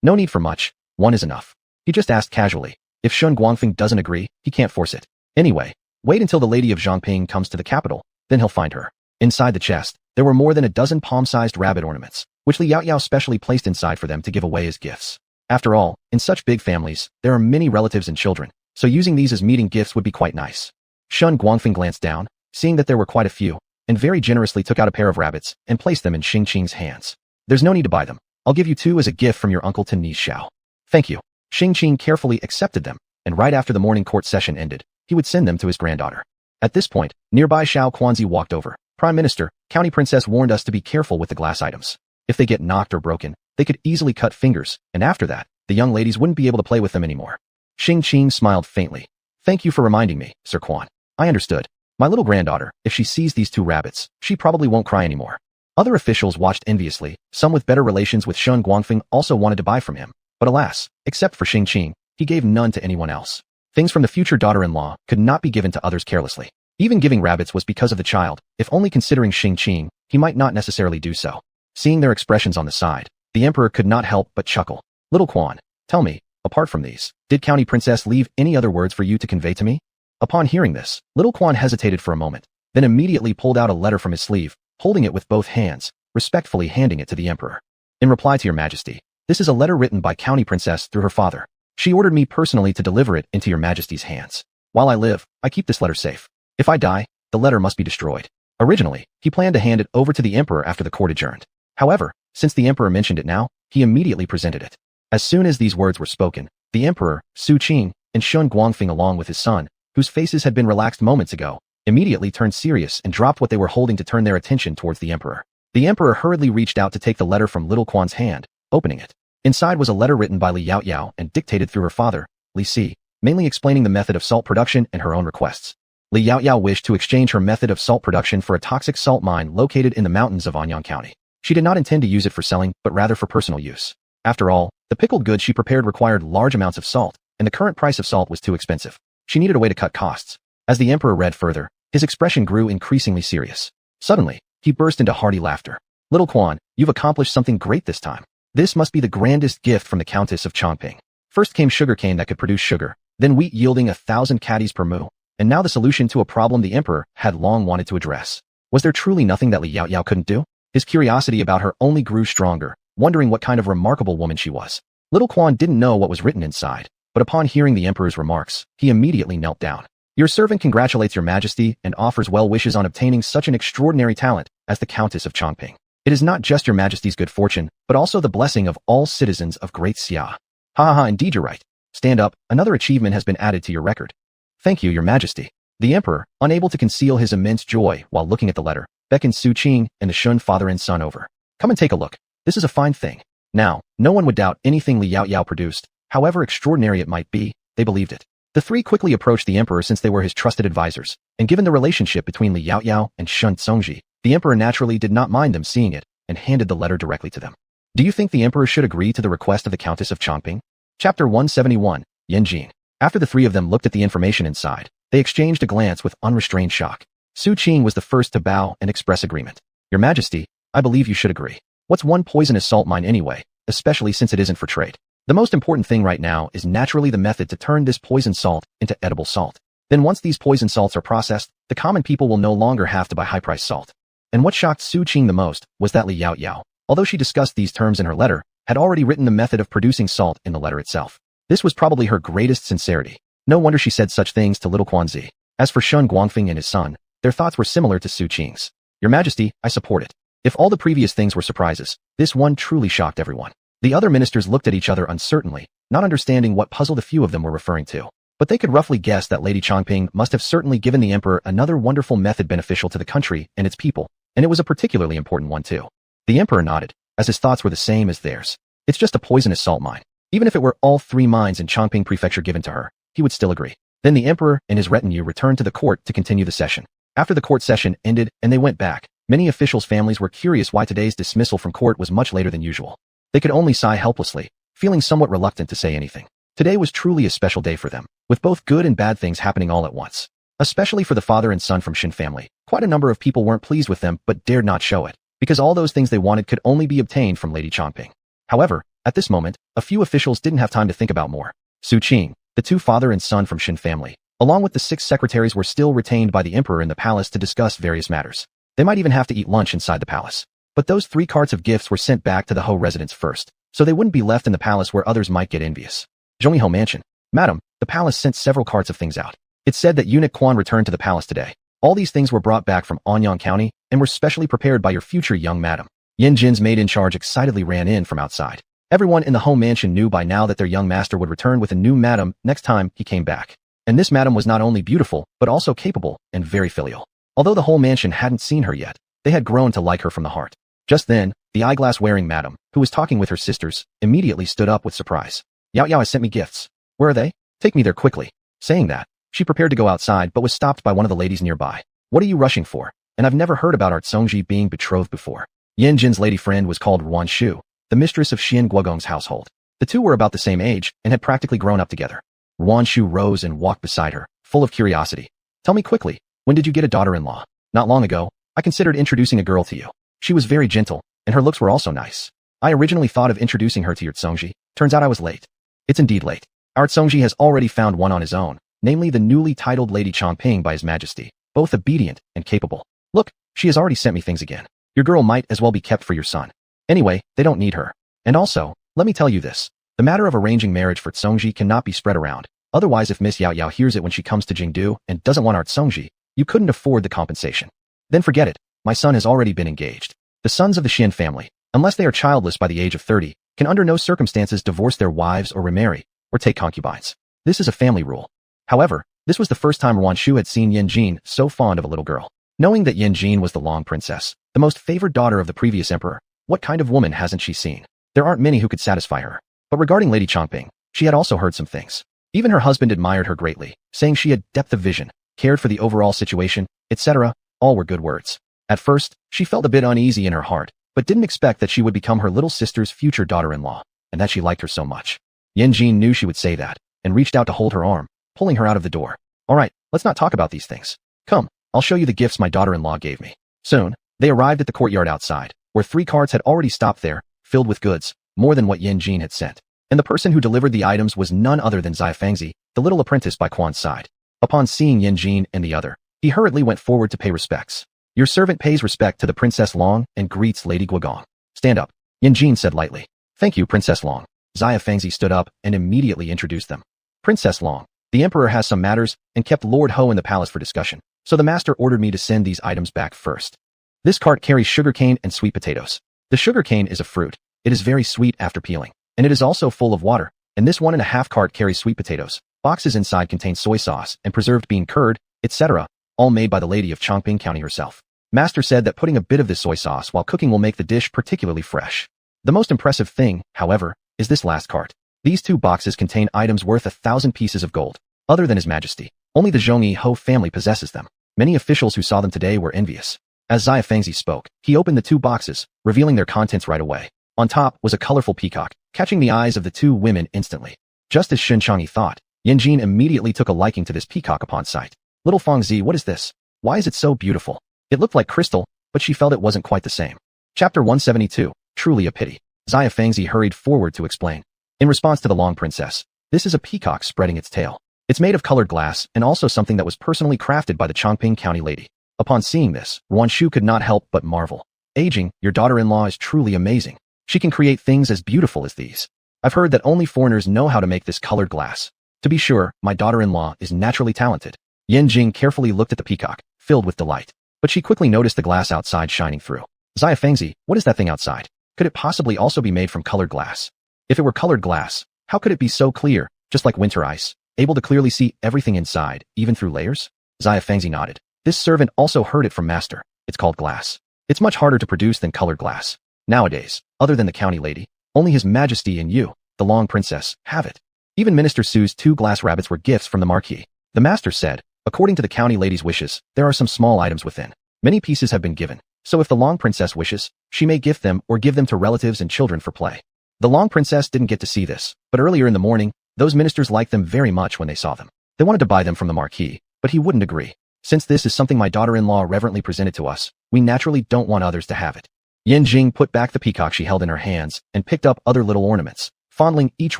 No need for much. 1 is enough. He just asked casually. If Shun Guangfeng doesn't agree, he can't force it. Anyway, wait until the lady of Zhongping comes to the capital, then he'll find her. Inside the chest, there were more than a dozen palm-sized rabbit ornaments, which Li Yaoyao specially placed inside for them to give away as gifts. After all, in such big families, there are many relatives and children, so using these as meeting gifts would be quite nice. Shun Guangfeng glanced down, seeing that there were quite a few, and very generously took out a pair of rabbits and placed them in Xing Qing's hands. There's no need to buy them. I'll give you 2 as a gift from your uncle Tin Xiao. Thank you. Xing Qing carefully accepted them, and right after the morning court session ended, he would send them to his granddaughter. At this point, nearby Xiao Quanzi walked over. Prime Minister, County Princess warned us to be careful with the glass items. If they get knocked or broken, they could easily cut fingers, and after that, the young ladies wouldn't be able to play with them anymore. Xing Qing smiled faintly. Thank you for reminding me, Sir Quan. I understood. My little granddaughter, if she sees these 2 rabbits, she probably won't cry anymore. Other officials watched enviously. Some with better relations with Shun Guangfeng also wanted to buy from him. But alas, except for Xing Qing, he gave none to anyone else. Things from the future daughter-in-law could not be given to others carelessly. Even giving rabbits was because of the child. If only considering Xing Qing, he might not necessarily do so. Seeing their expressions on the side, the emperor could not help but chuckle. Little Quan, tell me, apart from these, did County Princess leave any other words for you to convey to me? Upon hearing this, Little Quan hesitated for a moment, then immediately pulled out a letter from his sleeve, holding it with both hands, respectfully handing it to the emperor. In reply to your majesty, this is a letter written by County Princess through her father. She ordered me personally to deliver it into your majesty's hands. While I live, I keep this letter safe. If I die, the letter must be destroyed. Originally, he planned to hand it over to the emperor after the court adjourned. However, since the emperor mentioned it now, he immediately presented it. As soon as these words were spoken, the emperor, Su Qing, and Shun Guangfeng along with his son, whose faces had been relaxed moments ago, immediately turned serious and dropped what they were holding to turn their attention towards the emperor. The emperor hurriedly reached out to take the letter from Little Quan's hand, opening it. Inside was a letter written by Li Yaoyao and dictated through her father, Li Si, mainly explaining the method of salt production and her own requests. Li Yaoyao wished to exchange her method of salt production for a toxic salt mine located in the mountains of Anyang County. She did not intend to use it for selling, but rather for personal use. After all, the pickled goods she prepared required large amounts of salt, and the current price of salt was too expensive. She needed a way to cut costs. As the emperor read further, his expression grew increasingly serious. Suddenly, he burst into hearty laughter. Little Quan, you've accomplished something great this time. This must be the grandest gift from the Countess of Chongping. First came sugarcane that could produce sugar, then wheat yielding 1,000 caddies per moo, and now the solution to a problem the emperor had long wanted to address. Was there truly nothing that Li Yaoyao couldn't do? His curiosity about her only grew stronger, wondering what kind of remarkable woman she was. Little Quan didn't know what was written inside, but upon hearing the emperor's remarks, he immediately knelt down. Your servant congratulates your majesty and offers well wishes on obtaining such an extraordinary talent as the Countess of Chongping. It is not just your majesty's good fortune, but also the blessing of all citizens of Great Xia. Ha ha ha, indeed you're right. Stand up, another achievement has been added to your record. Thank you, your majesty. The emperor, unable to conceal his immense joy while looking at the letter, beckoned Su Qing and the Shun father and son over. Come and take a look. This is a fine thing. Now, no one would doubt anything Li Yaoyao produced, however extraordinary it might be, they believed it. The 3 quickly approached the emperor since they were his trusted advisors, and given the relationship between Li Yaoyao and Shun Tsongji, the emperor naturally did not mind them seeing it, and handed the letter directly to them. Do you think the emperor should agree to the request of the Countess of Chongping? Chapter 171, Yanjing. After the 3 of them looked at the information inside, they exchanged a glance with unrestrained shock. Su Qing was the first to bow and express agreement. Your majesty, I believe you should agree. What's one poisonous salt mine anyway, especially since it isn't for trade? The most important thing right now is naturally the method to turn this poison salt into edible salt. Then once these poison salts are processed, the common people will no longer have to buy high-priced salt. And what shocked Su Qing the most was that Li Yaoyao, although she discussed these terms in her letter, had already written the method of producing salt in the letter itself. This was probably her greatest sincerity. No wonder she said such things to little Quanzi. As for Shun Guangfeng and his son, their thoughts were similar to Su Qing's. Your majesty, I support it. If all the previous things were surprises, this one truly shocked everyone. The other ministers looked at each other uncertainly, not understanding what puzzle the few of them were referring to. But they could roughly guess that Lady Chongping must have certainly given the emperor another wonderful method beneficial to the country and its people, and it was a particularly important one too. The emperor nodded, as his thoughts were the same as theirs. It's just a poisonous salt mine. Even if it were all 3 mines in Chongping Prefecture given to her, he would still agree. Then the emperor and his retinue returned to the court to continue the session. After the court session ended and they went back, many officials' families were curious why today's dismissal from court was much later than usual. They could only sigh helplessly, feeling somewhat reluctant to say anything. Today was truly a special day for them, with both good and bad things happening all at once. Especially for the father and son from Shin family. Quite a number of people weren't pleased with them but dared not show it. because all those things they wanted could only be obtained from Lady Chongping. However, at this moment, a few officials didn't have time to think about more. Su Qing, the two father and son from Shin family, along with the 6 secretaries were still retained by the emperor in the palace to discuss various matters. They might even have to eat lunch inside the palace. But those 3 carts of gifts were sent back to the Ho residence first, so they wouldn't be left in the palace where others might get envious. Zhongyi Mansion. Madam, the palace sent several carts of things out. It said that eunuch Quan returned to the palace today. All these things were brought back from Anyang County and were specially prepared by your future young madam. Yin Jin's maid in charge excitedly ran in from outside. Everyone in the home mansion knew by now that their young master would return with a new madam next time he came back. And this madam was not only beautiful, but also capable and very filial. Although the whole mansion hadn't seen her yet, they had grown to like her from the heart. Just then, the eyeglass-wearing madam, who was talking with her sisters, immediately stood up with surprise. Yao Yao has sent me gifts. Where are they? Take me there quickly. Saying that, she prepared to go outside but was stopped by one of the ladies nearby. What are you rushing for? And I've never heard about Art Songji being betrothed before. Yin Jin's lady friend was called Ruan Shu, the mistress of Xian Guogong's household. The two were about the same age and had practically grown up together. Ruan Shu rose and walked beside her, full of curiosity. Tell me quickly, when did you get a daughter-in-law? Not long ago, I considered introducing a girl to you. She was very gentle, and her looks were also nice. I originally thought of introducing her to your Songji. Turns out I was late. It's indeed late. Our Songji has already found one on his own, namely the newly titled Lady Chongping by His Majesty, both obedient and capable. Look, she has already sent me things again. Your girl might as well be kept for your son. Anyway, they don't need her. And also, let me tell you this. The matter of arranging marriage for Songji cannot be spread around. Otherwise, if Miss Yao Yao hears it when she comes to Jingdu and doesn't want Art Songji, you couldn't afford the compensation. Then forget it. My son has already been engaged. The sons of the Xian family, unless they are childless by the age of 30, can under no circumstances divorce their wives or remarry, or take concubines. This is a family rule. However, this was the first time Ruan Shu had seen Yin Jin so fond of a little girl. Knowing that Yin Jin was the Long Princess, the most favored daughter of the previous emperor, what kind of woman hasn't she seen? There aren't many who could satisfy her. But regarding Lady Chongping, she had also heard some things. Even her husband admired her greatly, saying she had depth of vision, cared for the overall situation, etc. All were good words. At first, she felt a bit uneasy in her heart, but didn't expect that she would become her little sister's future daughter-in-law, and that she liked her so much. Yin Jin knew she would say that, and reached out to hold her arm, pulling her out of the door. All right, let's not talk about these things. Come, I'll show you the gifts my daughter-in-law gave me. Soon, they arrived at the courtyard outside, where 3 carts had already stopped there, filled with goods, more than what Yin Jin had sent. And the person who delivered the items was none other than Xia Fangzi, the little apprentice by Quan's side. Upon seeing Yin Jin and the other, he hurriedly went forward to pay respects. Your servant pays respect to the Princess Long and greets Lady Guogong. Stand up, Yin Jin said lightly. Thank you, Princess Long. Xia Fangzi stood up and immediately introduced them. Princess Long, the emperor has some matters and kept Lord Ho in the palace for discussion, so the master ordered me to send these items back first. This cart carries sugarcane and sweet potatoes. The sugarcane is a fruit. It is very sweet after peeling, and it is also full of water, and this 1.5 cart carries sweet potatoes. Boxes inside contain soy sauce and preserved bean curd, etc., all made by the lady of Chongping County herself. Master said that putting a bit of this soy sauce while cooking will make the dish particularly fresh. The most impressive thing, however, is this last cart. These 2 boxes contain items worth 1,000 pieces of gold. Other than His Majesty, only the Zhongyi Ho family possesses them. Many officials who saw them today were envious. As Xia Fangzi spoke, he opened the 2 boxes, revealing their contents right away. On top was a colorful peacock, catching the eyes of the 2 women instantly. Just as Shen Changyi thought, Yin Jin immediately took a liking to this peacock upon sight. Little Fangzi, what is this? Why is it so beautiful? It looked like crystal, but she felt it wasn't quite the same. Chapter 172, Truly a Pity. Xia Fangzi hurried forward to explain. In response to the Long Princess, this is a peacock spreading its tail. It's made of colored glass and also something that was personally crafted by the Chongping County lady. Upon seeing this, Ruan Shu could not help but marvel. Aging, your daughter-in-law is truly amazing. She can create things as beautiful as these. I've heard that only foreigners know how to make this colored glass. To be sure, my daughter-in-law is naturally talented. Yin Jing carefully looked at the peacock, filled with delight. But she quickly noticed the glass outside shining through. Xia Fangzi, what is that thing outside? Could it possibly also be made from colored glass? If it were colored glass, how could it be so clear, just like winter ice, able to clearly see everything inside, even through layers? Xia Fangzi nodded. This servant also heard it from master. It's called glass. It's much harder to produce than colored glass. Nowadays, other than the county lady, only His Majesty and you, the Long Princess, have it. Even Minister Su's 2 glass rabbits were gifts from the marquis. The master said, according to the county lady's wishes, there are some small items within. Many pieces have been given, so if the Long Princess wishes, she may gift them or give them to relatives and children for play. The Long Princess didn't get to see this, but earlier in the morning, those ministers liked them very much when they saw them. They wanted to buy them from the marquis, but he wouldn't agree. Since this is something my daughter-in-law reverently presented to us, we naturally don't want others to have it. Yin Jing put back the peacock she held in her hands and picked up other little ornaments, fondling each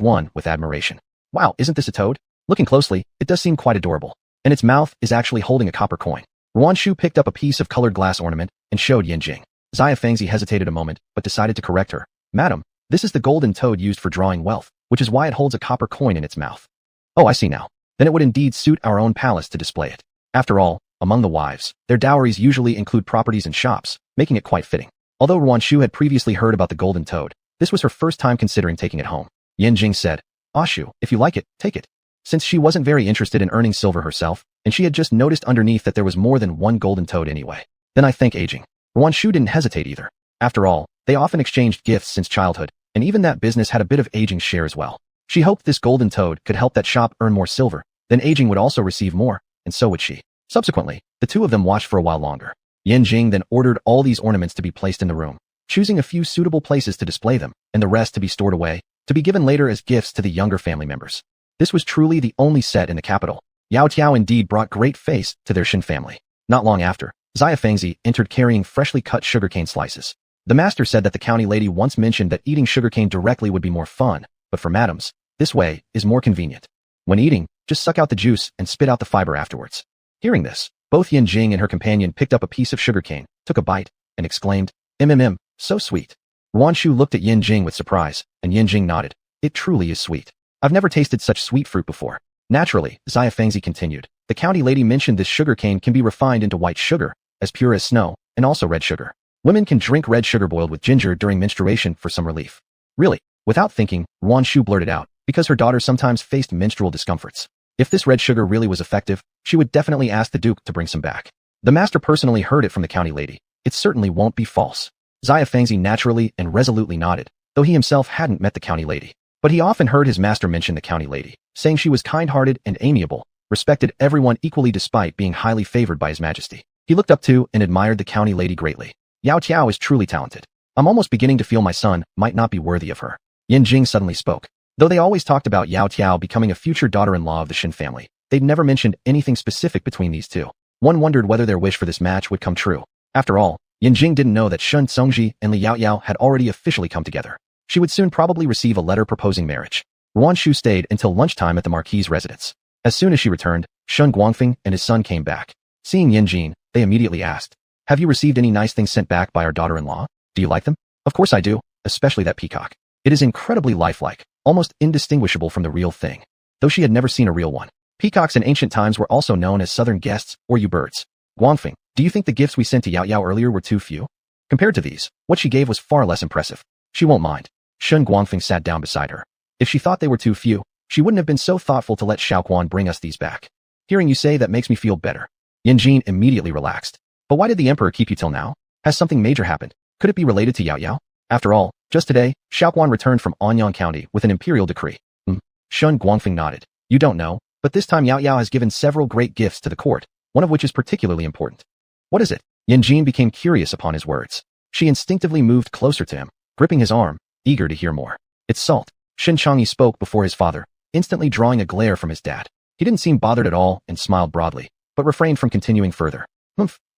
one with admiration. Wow, isn't this a toad? Looking closely, it does seem quite adorable. And its mouth is actually holding a copper coin. Ruan Shu picked up a piece of colored glass ornament and showed Yin Jing. Xia Fangzi hesitated a moment, but decided to correct her. Madam, this is the golden toad used for drawing wealth, which is why it holds a copper coin in its mouth. Oh, I see now. Then it would indeed suit our own palace to display it. After all, among the wives, their dowries usually include properties and shops, making it quite fitting. Although Ruan Shu had previously heard about the golden toad, this was her first time considering taking it home. Yin Jing said, "Ah Shu, if you like it, take it." Since she wasn't very interested in earning silver herself, and she had just noticed underneath that there was more than one golden toad anyway. Then I think aging. Ruan Shu didn't hesitate either. After all, they often exchanged gifts since childhood, and even that business had a bit of aging share as well. She hoped this golden toad could help that shop earn more silver, then aging would also receive more, and so would she. Subsequently, the two of them watched for a while longer. Yin Jing then ordered all these ornaments to be placed in the room, choosing a few suitable places to display them, and the rest to be stored away, to be given later as gifts to the younger family members. This was truly the only set in the capital. Yao Tiao indeed brought great face to their Shin family. Not long after, Xia Fangzi entered carrying freshly cut sugarcane slices. The master said that the county lady once mentioned that eating sugarcane directly would be more fun, but for madams, this way is more convenient. When eating, just suck out the juice and spit out the fiber afterwards. Hearing this, both Yin Jing and her companion picked up a piece of sugarcane, took a bite, and exclaimed, so sweet. Ruan Shu looked at Yin Jing with surprise, and Yin Jing nodded. It truly is sweet. I've never tasted such sweet fruit before. Naturally, Xia Fangzi continued, the county lady mentioned this sugarcane can be refined into white sugar, as pure as snow, and also red sugar. Women can drink red sugar boiled with ginger during menstruation for some relief. Really? Without thinking, Ruan Shu blurted out, because her daughter sometimes faced menstrual discomforts. If this red sugar really was effective, she would definitely ask the Duke to bring some back. The master personally heard it from the county lady. It certainly won't be false. Xia Fangzi naturally and resolutely nodded, though he himself hadn't met the county lady. But he often heard his master mention the county lady, saying she was kind-hearted and amiable, respected everyone equally despite being highly favored by his majesty. He looked up to and admired the county lady greatly. Yao Tiao is truly talented. I'm almost beginning to feel my son might not be worthy of her. Yin Jing suddenly spoke. Though they always talked about Yao Tiao becoming a future daughter-in-law of the Shin family, they'd never mentioned anything specific between these two. One wondered whether their wish for this match would come true. After all, Yin Jing didn't know that Shun Songji and Li Yao Yao had already officially come together. She would soon probably receive a letter proposing marriage. Ruan Shu stayed until lunchtime at the Marquis's residence. As soon as she returned, Shun Guangfeng and his son came back. Seeing Yin Jing, they immediately asked, "Have you received any nice things sent back by our daughter-in-law? Do you like them?" "Of course I do, especially that peacock. It is incredibly lifelike, almost indistinguishable from the real thing." Though she had never seen a real one. Peacocks in ancient times were also known as southern guests or birds. "Guangfeng, do you think the gifts we sent to Yao Yao earlier were too few? Compared to these, what she gave was far less impressive. She won't mind." Shun Guangfeng sat down beside her. If she thought they were too few, she wouldn't have been so thoughtful to let Xiaoquan bring us these back. "Hearing you say that makes me feel better." Yin Jing immediately relaxed. "But why did the emperor keep you till now? Has something major happened? Could it be related to Yao Yao? After all, just today, Xiaoquan returned from Anyang County with an imperial decree." Shun Guangfeng nodded. "You don't know, but this time Yao Yao has given several great gifts to the court, one of which is particularly important." "What is it?" Yin Jing became curious upon his words. She instinctively moved closer to him, gripping his arm, eager to hear more. "It's salt." Shin Changyi spoke before his father, instantly drawing a glare from his dad. He didn't seem bothered at all and smiled broadly, but refrained from continuing further.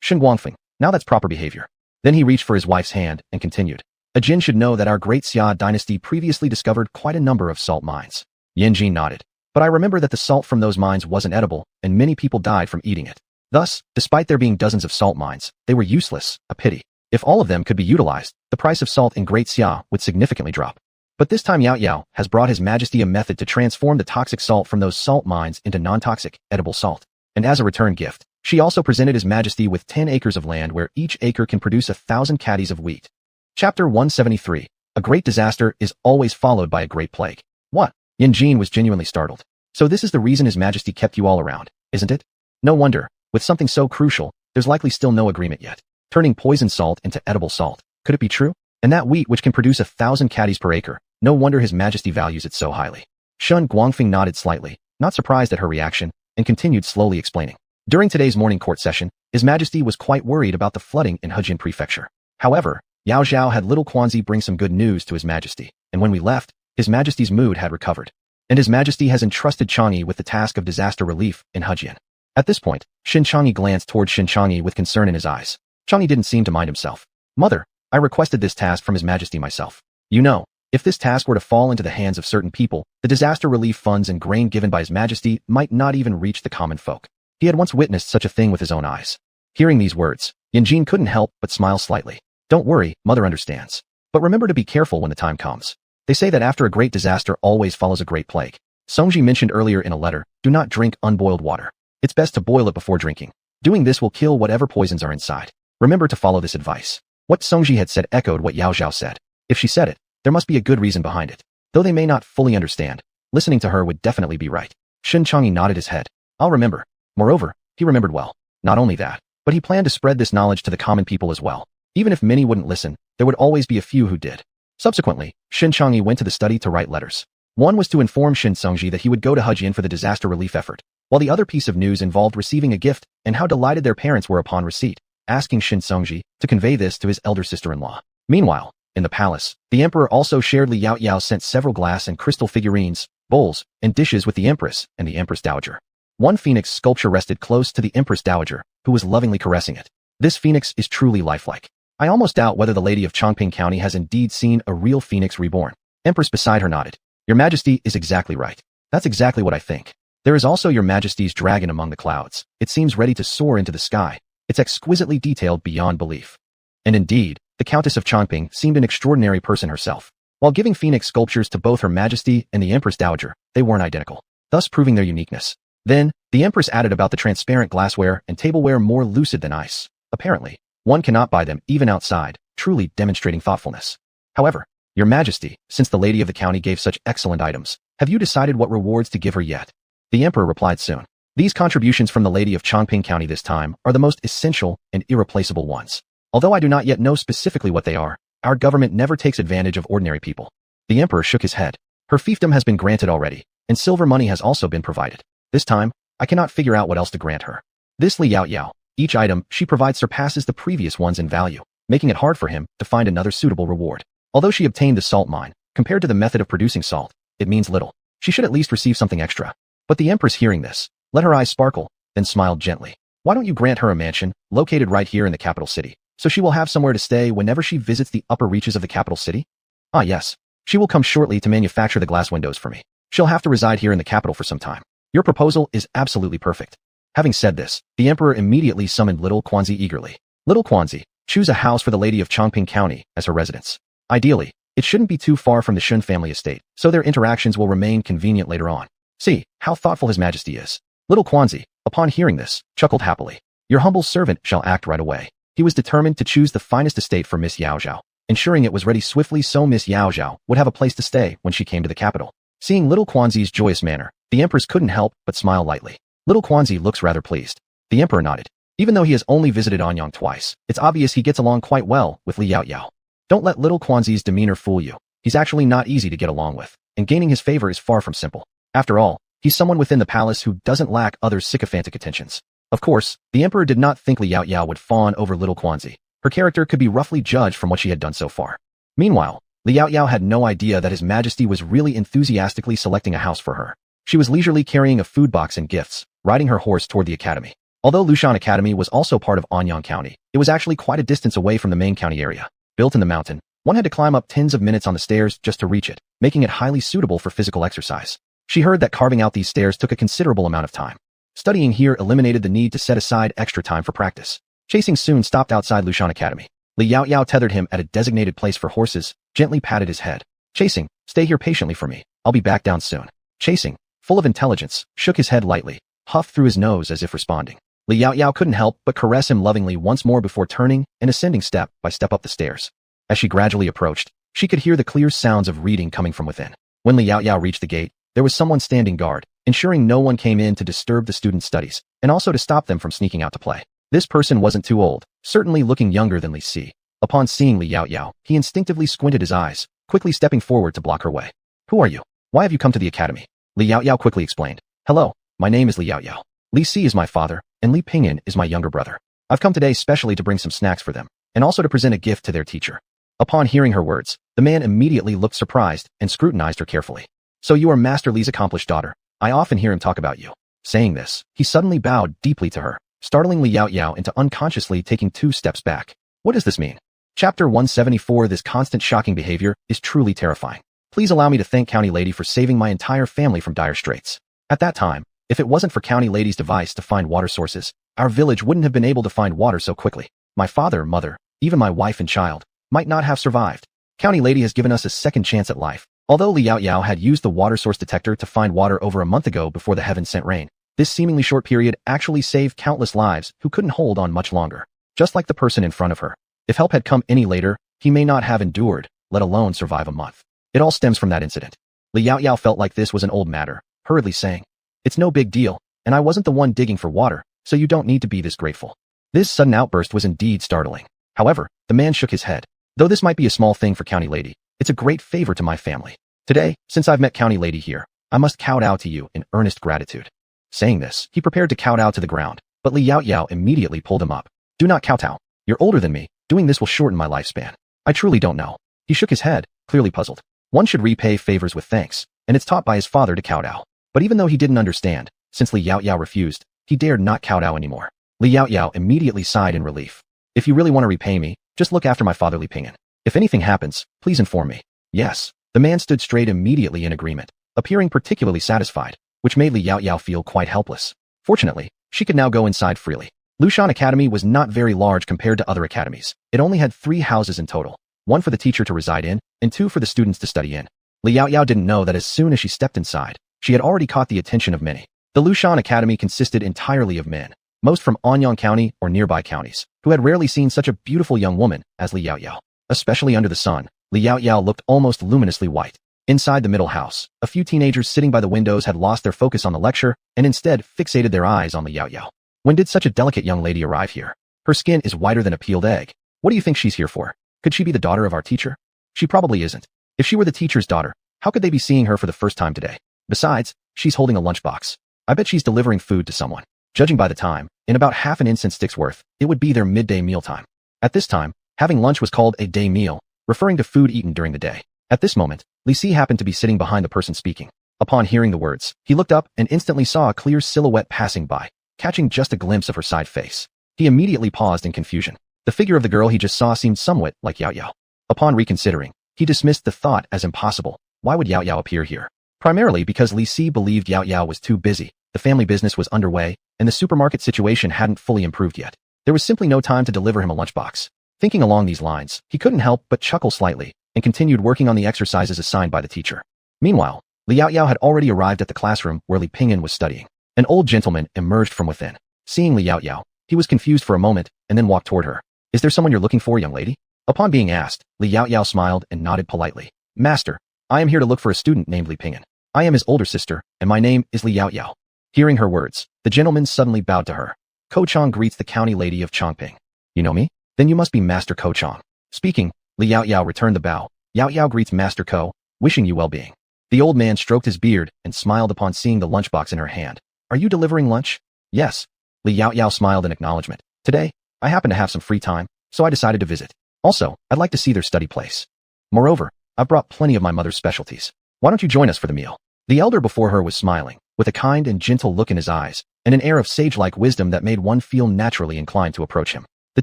Shin Guangfeng, now that's proper behavior." Then he reached for his wife's hand and continued. "A Jin should know that our great Xia dynasty previously discovered quite a number of salt mines." Yin Jing nodded. "But I remember that the salt from those mines wasn't edible, and many people died from eating it. Thus, despite there being dozens of salt mines, they were useless, a pity. If all of them could be utilized, the price of salt in Great Xia would significantly drop. But this time Yao Yao has brought His Majesty a method to transform the toxic salt from those salt mines into non-toxic, edible salt. And as a return gift, she also presented His Majesty with 10 acres of land where each acre can produce 1,000 caddies of wheat." Chapter 173. A great disaster is always followed by a great plague. "What?" Yin Jing was genuinely startled. "So this is the reason His Majesty kept you all around, isn't it? No wonder. With something so crucial, there's likely still no agreement yet. Turning poison salt into edible salt. Could it be true? And that wheat which can produce 1,000 caddies per acre, no wonder His Majesty values it so highly." Shun Guangfeng nodded slightly, not surprised at her reaction, and continued slowly explaining. "During today's morning court session, His Majesty was quite worried about the flooding in Hejian Prefecture. However, Yao Zhao had little Quanzi bring some good news to His Majesty, and when we left, His Majesty's mood had recovered. And His Majesty has entrusted Changyi with the task of disaster relief in Hejian." At this point, Shin Changyi glanced toward Shin Changyi with concern in his eyes. Changyi didn't seem to mind himself. "Mother, I requested this task from His Majesty myself. You know, if this task were to fall into the hands of certain people, the disaster relief funds and grain given by His Majesty might not even reach the common folk. He had once witnessed such a thing with his own eyes. Hearing these words, Yanjin couldn't help but smile slightly. Don't worry, Mother understands. But remember to be careful when the time comes. They say that after a great disaster always follows a great plague. Songji mentioned earlier in a letter, do not drink unboiled water. It's best to boil it before drinking. Doing this will kill whatever poisons are inside. Remember to follow this advice. What Songji had said echoed what Yao Zhao said. If she said it, there must be a good reason behind it. Though they may not fully understand, listening to her would definitely be right. Shen Changyi nodded his head. I'll remember. Moreover, he remembered well. Not only that, but he planned to spread this knowledge to the common people as well. Even if many wouldn't listen, there would always be a few who did. Subsequently, Shen Changyi went to the study to write letters. One was to inform Shen Songji that he would go to Hujin for the disaster relief effort, while the other piece of news involved receiving a gift and how delighted their parents were upon receipt, asking Shen Songji to convey this to his elder sister-in-law. Meanwhile, in the palace, the emperor also shared Li Yaoyao sent several glass and crystal figurines, bowls, and dishes with the empress and the empress dowager. One phoenix sculpture rested close to the empress dowager, who was lovingly caressing it. This phoenix is truly lifelike. I almost doubt whether the lady of Chongping County has indeed seen a real phoenix reborn. Empress beside her nodded. Your Majesty is exactly right. That's exactly what I think. There is also Your Majesty's dragon among the clouds. It seems ready to soar into the sky. It's exquisitely detailed beyond belief. And indeed, the Countess of Chongping seemed an extraordinary person herself. While giving phoenix sculptures to both Her Majesty and the Empress Dowager, they weren't identical, thus proving their uniqueness. Then, the Empress added about the transparent glassware and tableware more lucid than ice. Apparently, one cannot buy them even outside, truly demonstrating thoughtfulness. However, Your Majesty, since the lady of the county gave such excellent items, have you decided what rewards to give her yet? The Emperor replied soon. These contributions from the lady of Chongping County this time are the most essential and irreplaceable ones. Although I do not yet know specifically what they are, our government never takes advantage of ordinary people. The Emperor shook his head. Her fiefdom has been granted already, and silver money has also been provided. This time, I cannot figure out what else to grant her. This Li Yaoyao, each item she provides surpasses the previous ones in value, making it hard for him to find another suitable reward. Although she obtained the salt mine, compared to the method of producing salt, it means little. She should at least receive something extra. But the Empress, hearing this, let her eyes sparkle, then smiled gently. Why don't you grant her a mansion, located right here in the capital city, so she will have somewhere to stay whenever she visits the upper reaches of the capital city? Ah yes, she will come shortly to manufacture the glass windows for me. She'll have to reside here in the capital for some time. Your proposal is absolutely perfect. Having said this, the Emperor immediately summoned Little Quanzi eagerly. Little Quanzi, choose a house for the lady of Chongping County as her residence. Ideally, it shouldn't be too far from the Shun family estate, so their interactions will remain convenient later on. See, how thoughtful His Majesty is. Little Quanzi, upon hearing this, chuckled happily. Your humble servant shall act right away. He was determined to choose the finest estate for Miss Yao Zhao, ensuring it was ready swiftly so Miss Yao Zhao would have a place to stay when she came to the capital. Seeing Little Quanzi's joyous manner, the Empress couldn't help but smile lightly. Little Quanzi looks rather pleased. The Emperor nodded. Even though he has only visited Anyang twice, it's obvious he gets along quite well with Li Yaoyao. Don't let Little Quanzi's demeanor fool you. He's actually not easy to get along with, and gaining his favor is far from simple. After all, he's someone within the palace who doesn't lack other sycophantic attentions. Of course, the Emperor did not think Li Yaoyao would fawn over Little Quanzi. Her character could be roughly judged from what she had done so far. Meanwhile, Li Yaoyao had no idea that His Majesty was really enthusiastically selecting a house for her. She was leisurely carrying a food box and gifts, riding her horse toward the academy. Although Lushan Academy was also part of Anyang County, it was actually quite a distance away from the main county area. Built in the mountain, one had to climb up tens of minutes on the stairs just to reach it, making it highly suitable for physical exercise. She heard that carving out these stairs took a considerable amount of time. Studying here eliminated the need to set aside extra time for practice. Chasing soon stopped outside Lushan Academy. Li Yaoyao tethered him at a designated place for horses, gently patted his head. Chasing, stay here patiently for me. I'll be back down soon. Chasing, full of intelligence, shook his head lightly, huffed through his nose as if responding. Li Yaoyao couldn't help but caress him lovingly once more before turning and ascending step by step up the stairs. As she gradually approached, she could hear the clear sounds of reading coming from within. When Li Yaoyao reached the gate, there was someone standing guard, ensuring no one came in to disturb the students' studies, and also to stop them from sneaking out to play. This person wasn't too old, certainly looking younger than Li Si. Upon seeing Li Yaoyao, he instinctively squinted his eyes, quickly stepping forward to block her way. Who are you? Why have you come to the academy? Li Yaoyao quickly explained. Hello, my name is Li Yaoyao. Li Si is my father, and Li Pingyan is my younger brother. I've come today specially to bring some snacks for them, and also to present a gift to their teacher. Upon hearing her words, the man immediately looked surprised and scrutinized her carefully. So you are Master Li's accomplished daughter. I often hear him talk about you. Saying this, he suddenly bowed deeply to her, startling Li Yaoyao into unconsciously taking 2 steps back. What does this mean? Chapter 174. This constant shocking behavior is truly terrifying. Please allow me to thank County Lady for saving my entire family from dire straits. At that time, if it wasn't for County Lady's device to find water sources, our village wouldn't have been able to find water so quickly. My father, mother, even my wife and child, might not have survived. County Lady has given us a second chance at life. Although Liao Yao had used the water source detector to find water over a month ago before the heavens sent rain, this seemingly short period actually saved countless lives who couldn't hold on much longer. Just like the person in front of her. If help had come any later, he may not have endured, let alone survive a month. It all stems from that incident. Liao Yao felt like this was an old matter, hurriedly saying, "It's no big deal, and I wasn't the one digging for water, so you don't need to be this grateful." This sudden outburst was indeed startling. However, the man shook his head. Though this might be a small thing for County Lady, it's a great favor to my family. Today, since I've met County Lady here, I must kowtow to you in earnest gratitude. Saying this, he prepared to kowtow to the ground, but Liao Yao immediately pulled him up. "Do not kowtow. You're older than me. Doing this will shorten my lifespan. I truly don't know." He shook his head, clearly puzzled. One should repay favors with thanks, and it's taught by his father to kowtow. But even though he didn't understand, since Liao Yao refused, he dared not kowtow anymore. Liao Yao immediately sighed in relief. "If you really want to repay me, just look after my fatherly Ping'an. If anything happens, please inform me." "Yes." The man stood straight immediately in agreement, appearing particularly satisfied, which made Liao Yao feel quite helpless. Fortunately, she could now go inside freely. Lushan Academy was not very large compared to other academies. It only had 3 houses in total, 1 for the teacher to reside in, and 2 for the students to study in. Liao Yao didn't know that as soon as she stepped inside, she had already caught the attention of many. The Lushan Academy consisted entirely of men, most from Anyang County or nearby counties, who had rarely seen such a beautiful young woman as Liao Yao. Especially under the sun, Liao Yao looked almost luminously white. Inside the middle house, a few teenagers sitting by the windows had lost their focus on the lecture and instead fixated their eyes on Liao Yao. When did such a delicate young lady arrive here? Her skin is whiter than a peeled egg. What do you think she's here for? Could she be the daughter of our teacher? She probably isn't. If she were the teacher's daughter, how could they be seeing her for the first time today? Besides, she's holding a lunchbox. I bet she's delivering food to someone. Judging by the time, in about half an incense stick's worth, it would be their midday mealtime. At this time, having lunch was called a day meal, referring to food eaten during the day. At this moment, Li Si happened to be sitting behind the person speaking. Upon hearing the words, he looked up and instantly saw a clear silhouette passing by, catching just a glimpse of her side face. He immediately paused in confusion. The figure of the girl he just saw seemed somewhat like Yao Yao. Upon reconsidering, he dismissed the thought as impossible. Why would Yao Yao appear here? Primarily because Li Si believed Yao Yao was too busy, the family business was underway, and the supermarket situation hadn't fully improved yet. There was simply no time to deliver him a lunchbox. Thinking along these lines, he couldn't help but chuckle slightly, and continued working on the exercises assigned by the teacher. Meanwhile, Liao Yao had already arrived at the classroom where Li Ping'an was studying. An old gentleman emerged from within. Seeing Liao Yao, he was confused for a moment and then walked toward her. "Is there someone you're looking for, young lady?" Upon being asked, Liao Yao smiled and nodded politely. "Master, I am here to look for a student named Li Ping'an. I am his older sister, and my name is Liao Yao." Hearing her words, the gentleman suddenly bowed to her. "Ko Chong greets the county lady of Chongping. You know me? Then you must be Master Ko Chong." Speaking, Liao Yao returned the bow. "Yao Yao greets Master Ko, wishing you well-being." The old man stroked his beard and smiled upon seeing the lunchbox in her hand. "Are you delivering lunch?" "Yes." Liao Yao smiled in acknowledgement. "Today, I happen to have some free time, so I decided to visit. Also, I'd like to see their study place. Moreover, I've brought plenty of my mother's specialties. Why don't you join us for the meal?" The elder before her was smiling, with a kind and gentle look in his eyes, and an air of sage-like wisdom that made one feel naturally inclined to approach him. The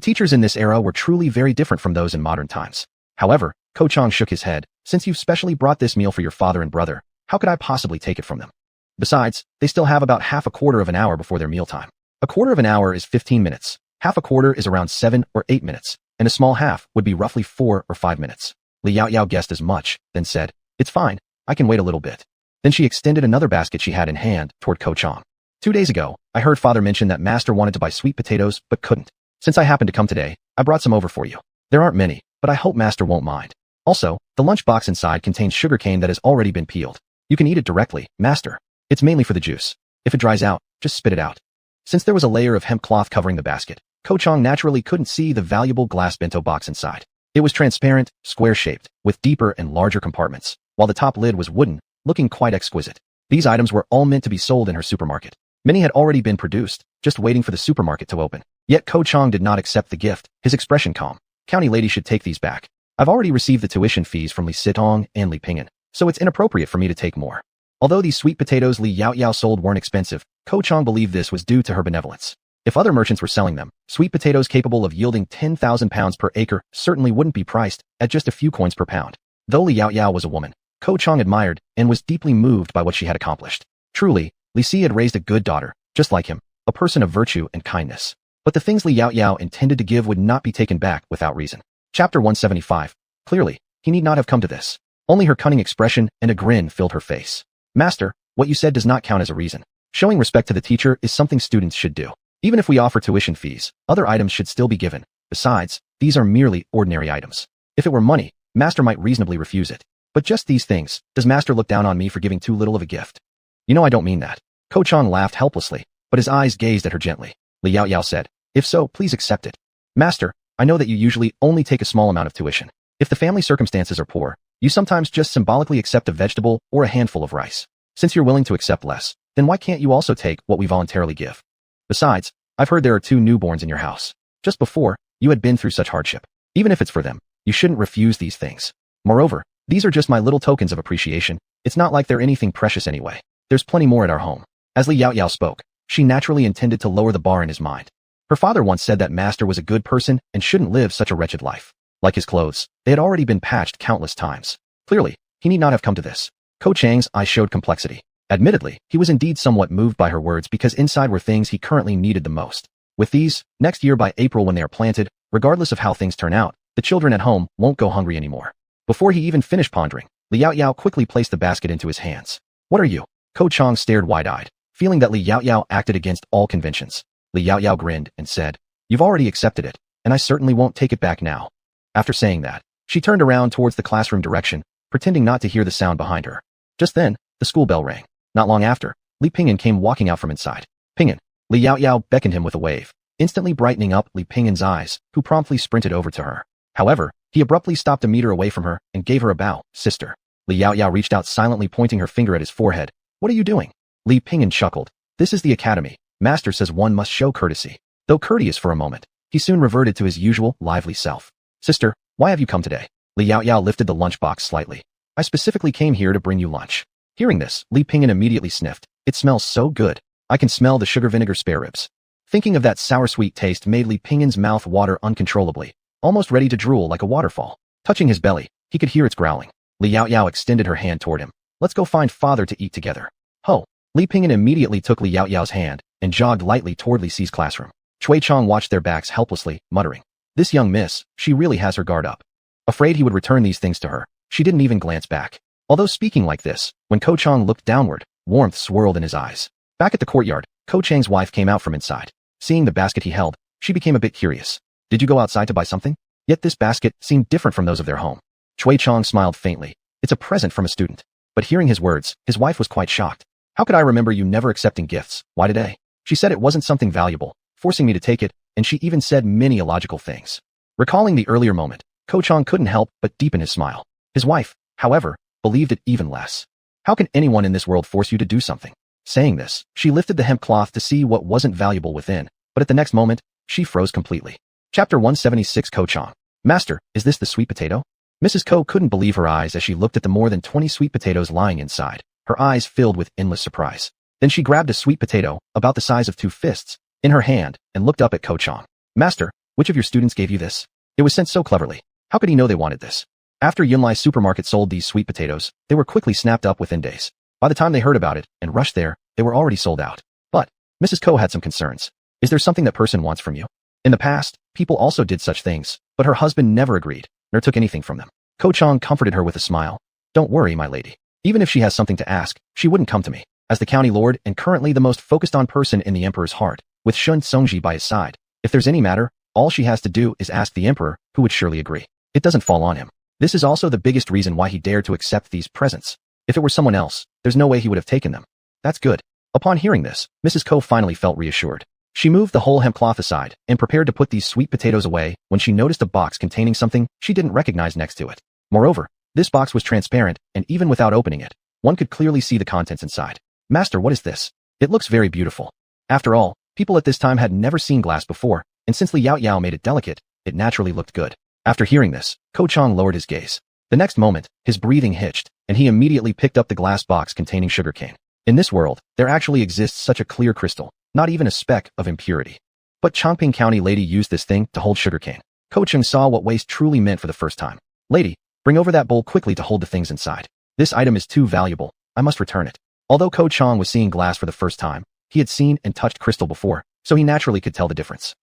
teachers in this era were truly very different from those in modern times. However, Ko Chong shook his head. "Since you've specially brought this meal for your father and brother, how could I possibly take it from them? Besides, they still have about half a quarter of an hour before their mealtime. A quarter of an hour is 15 minutes, half a quarter is around 7 or 8 minutes, and a small half would be roughly 4 or 5 minutes. Liao Yao guessed as much, then said, "It's fine, I can wait a little bit." Then she extended another basket she had in hand toward Ko Chong. "2 days ago, I heard father mention that master wanted to buy sweet potatoes but couldn't. Since I happened to come today, I brought some over for you. There aren't many, but I hope master won't mind. Also, the lunchbox inside contains sugarcane that has already been peeled. You can eat it directly, master. It's mainly for the juice. If it dries out, just spit it out." Since there was a layer of hemp cloth covering the basket, Ko Chong naturally couldn't see the valuable glass bento box inside. It was transparent, square-shaped, with deeper and larger compartments, while the top lid was wooden, looking quite exquisite. These items were all meant to be sold in her supermarket. Many had already been produced, just waiting for the supermarket to open. Yet Ko Chong did not accept the gift, his expression calm. "County lady should take these back. I've already received the tuition fees from Li Sitong and Li Ping'an, so it's inappropriate for me to take more." Although these sweet potatoes Li Yao Yao sold weren't expensive, Ko Chong believed this was due to her benevolence. If If other merchants were selling them, sweet potatoes capable of yielding 10,000 pounds per acre certainly wouldn't be priced at just a few coins per pound. Though Li Yaoyao was a woman, Ko Chang admired and was deeply moved by what she had accomplished. Truly, Li Si had raised a good daughter, just like him, a person of virtue and kindness. But the things Li Yaoyao intended to give would not be taken back without reason. Chapter 175. Clearly, he need not have come to this. Only her cunning expression and a grin filled her face. Master, what you said does not count as a reason. Showing respect to the teacher is something students should do. Even if we offer tuition fees, other items should still be given. Besides, these are merely ordinary items. If it were money, Master might reasonably refuse it. But just these things, does Master look down on me for giving too little of a gift? You know I don't mean that. Ko Chang laughed helplessly, but his eyes gazed at her gently. Li Yaoyao said, if so, please accept it. Master, I know that you usually only take a small amount of tuition. If the family circumstances are poor, you sometimes just symbolically accept a vegetable or a handful of rice. Since you're willing to accept less, then why can't you also take what we voluntarily give? Besides, I've heard there are 2 newborns in your house. Just before, you had been through such hardship. Even if it's for them, you shouldn't refuse these things. Moreover, these are just my little tokens of appreciation. It's not like they're anything precious anyway. There's plenty more at our home. As Li Yaoyao spoke, she naturally intended to lower the bar in his mind. Her father once said that Master was a good person and shouldn't live such a wretched life. Like his clothes, they had already been patched countless times. Clearly, he need not have come to this. Ko Chang's eyes showed complexity. Admittedly, he was indeed somewhat moved by her words because inside were things he currently needed the most. With these, next year by April when they are planted, regardless of how things turn out, the children at home won't go hungry anymore. Before he even finished pondering, Li Yaoyao quickly placed the basket into his hands. What are you? Ko Chang stared wide-eyed, feeling that Li Yaoyao acted against all conventions. Li Yaoyao grinned and said, you've already accepted it, and I certainly won't take it back now. After saying that, she turned around towards the classroom direction, pretending not to hear the sound behind her. Just then, the school bell rang. Not long after, Li Pingyan came walking out from inside. Pingyan. Li Yaoyao beckoned him with a wave, instantly brightening up Li Pingyan's eyes, who promptly sprinted over to her. However, he abruptly stopped a meter away from her and gave her a bow. Sister. Li Yaoyao reached out silently, pointing her finger at his forehead. What are you doing? Li Pingyan chuckled. This is the academy. Master says one must show courtesy. Though courteous for a moment, he soon reverted to his usual, lively self. Sister, why have you come today? Li Yaoyao lifted the lunchbox slightly. I specifically came here to bring you lunch. Hearing this, Li Pingyan immediately sniffed. It smells so good. I can smell the sugar vinegar spare ribs. Thinking of that sour-sweet taste made Li Pingyan's mouth water uncontrollably, almost ready to drool like a waterfall. Touching his belly, he could hear its growling. Li Yaoyao extended her hand toward him. Let's go find father to eat together. Ho! Li Pingyan immediately took Li Yaoyao's hand and jogged lightly toward Li Si's classroom. Cui Chang watched their backs helplessly, muttering, this young miss, she really has her guard up. Afraid he would return these things to her, she didn't even glance back. Although speaking like this, when Ko Chang looked downward, warmth swirled in his eyes. Back at the courtyard, Ko Chang's wife came out from inside. Seeing the basket he held, she became a bit curious. Did you go outside to buy something? Yet this basket seemed different from those of their home. Cui Chang smiled faintly. It's a present from a student. But hearing his words, his wife was quite shocked. How could I remember you never accepting gifts? Why today? She said it wasn't something valuable, forcing me to take it, and she even said many illogical things. Recalling the earlier moment, Ko Chang couldn't help but deepen his smile. His wife, however, believed it even less. How can anyone in this world force you to do something? Saying this, she lifted the hemp cloth to see what wasn't valuable within, but at the next moment, she froze completely. Chapter 176. Ko Chang. Master, is this the sweet potato? Mrs. Ko couldn't believe her eyes as she looked at the more than 20 sweet potatoes lying inside, her eyes filled with endless surprise. Then she grabbed a sweet potato, about the size of 2 fists, in her hand, and looked up at Ko Chang. Master, which of your students gave you this? It was sent so cleverly. How could he know they wanted this? After Yunlai's supermarket sold these sweet potatoes, they were quickly snapped up within days. By the time they heard about it and rushed there, they were already sold out. But Mrs. Ko had some concerns. Is there something that person wants from you? In the past, people also did such things, but her husband never agreed, nor took anything from them. Ko Chang comforted her with a smile. Don't worry, my lady. Even if she has something to ask, she wouldn't come to me. As the county lord and currently the most focused on person in the emperor's heart, with Shun Songji by his side, if there's any matter, all she has to do is ask the emperor, who would surely agree. It doesn't fall on him. This is also the biggest reason why he dared to accept these presents. If it were someone else, there's no way he would have taken them. That's good. Upon hearing this, Mrs. Ko finally felt reassured. She moved the whole hemp cloth aside and prepared to put these sweet potatoes away when she noticed a box containing something she didn't recognize next to it. Moreover, this box was transparent, and even without opening it, one could clearly see the contents inside. Master, what is this? It looks very beautiful. After all, people at this time had never seen glass before, and since Li Yaoyao made it delicate, it naturally looked good. After hearing this, Ko Chang lowered his gaze. The next moment, his breathing hitched, and he immediately picked up the glass box containing sugarcane. In this world, there actually exists such a clear crystal, not even a speck of impurity. But Chongping County lady used this thing to hold sugarcane. Ko Chung saw what waste truly meant for the first time. Lady, bring over that bowl quickly to hold the things inside. This item is too valuable. I must return it. Although Ko Chong was seeing glass for the first time, he had seen and touched crystal before, so he naturally could tell the difference.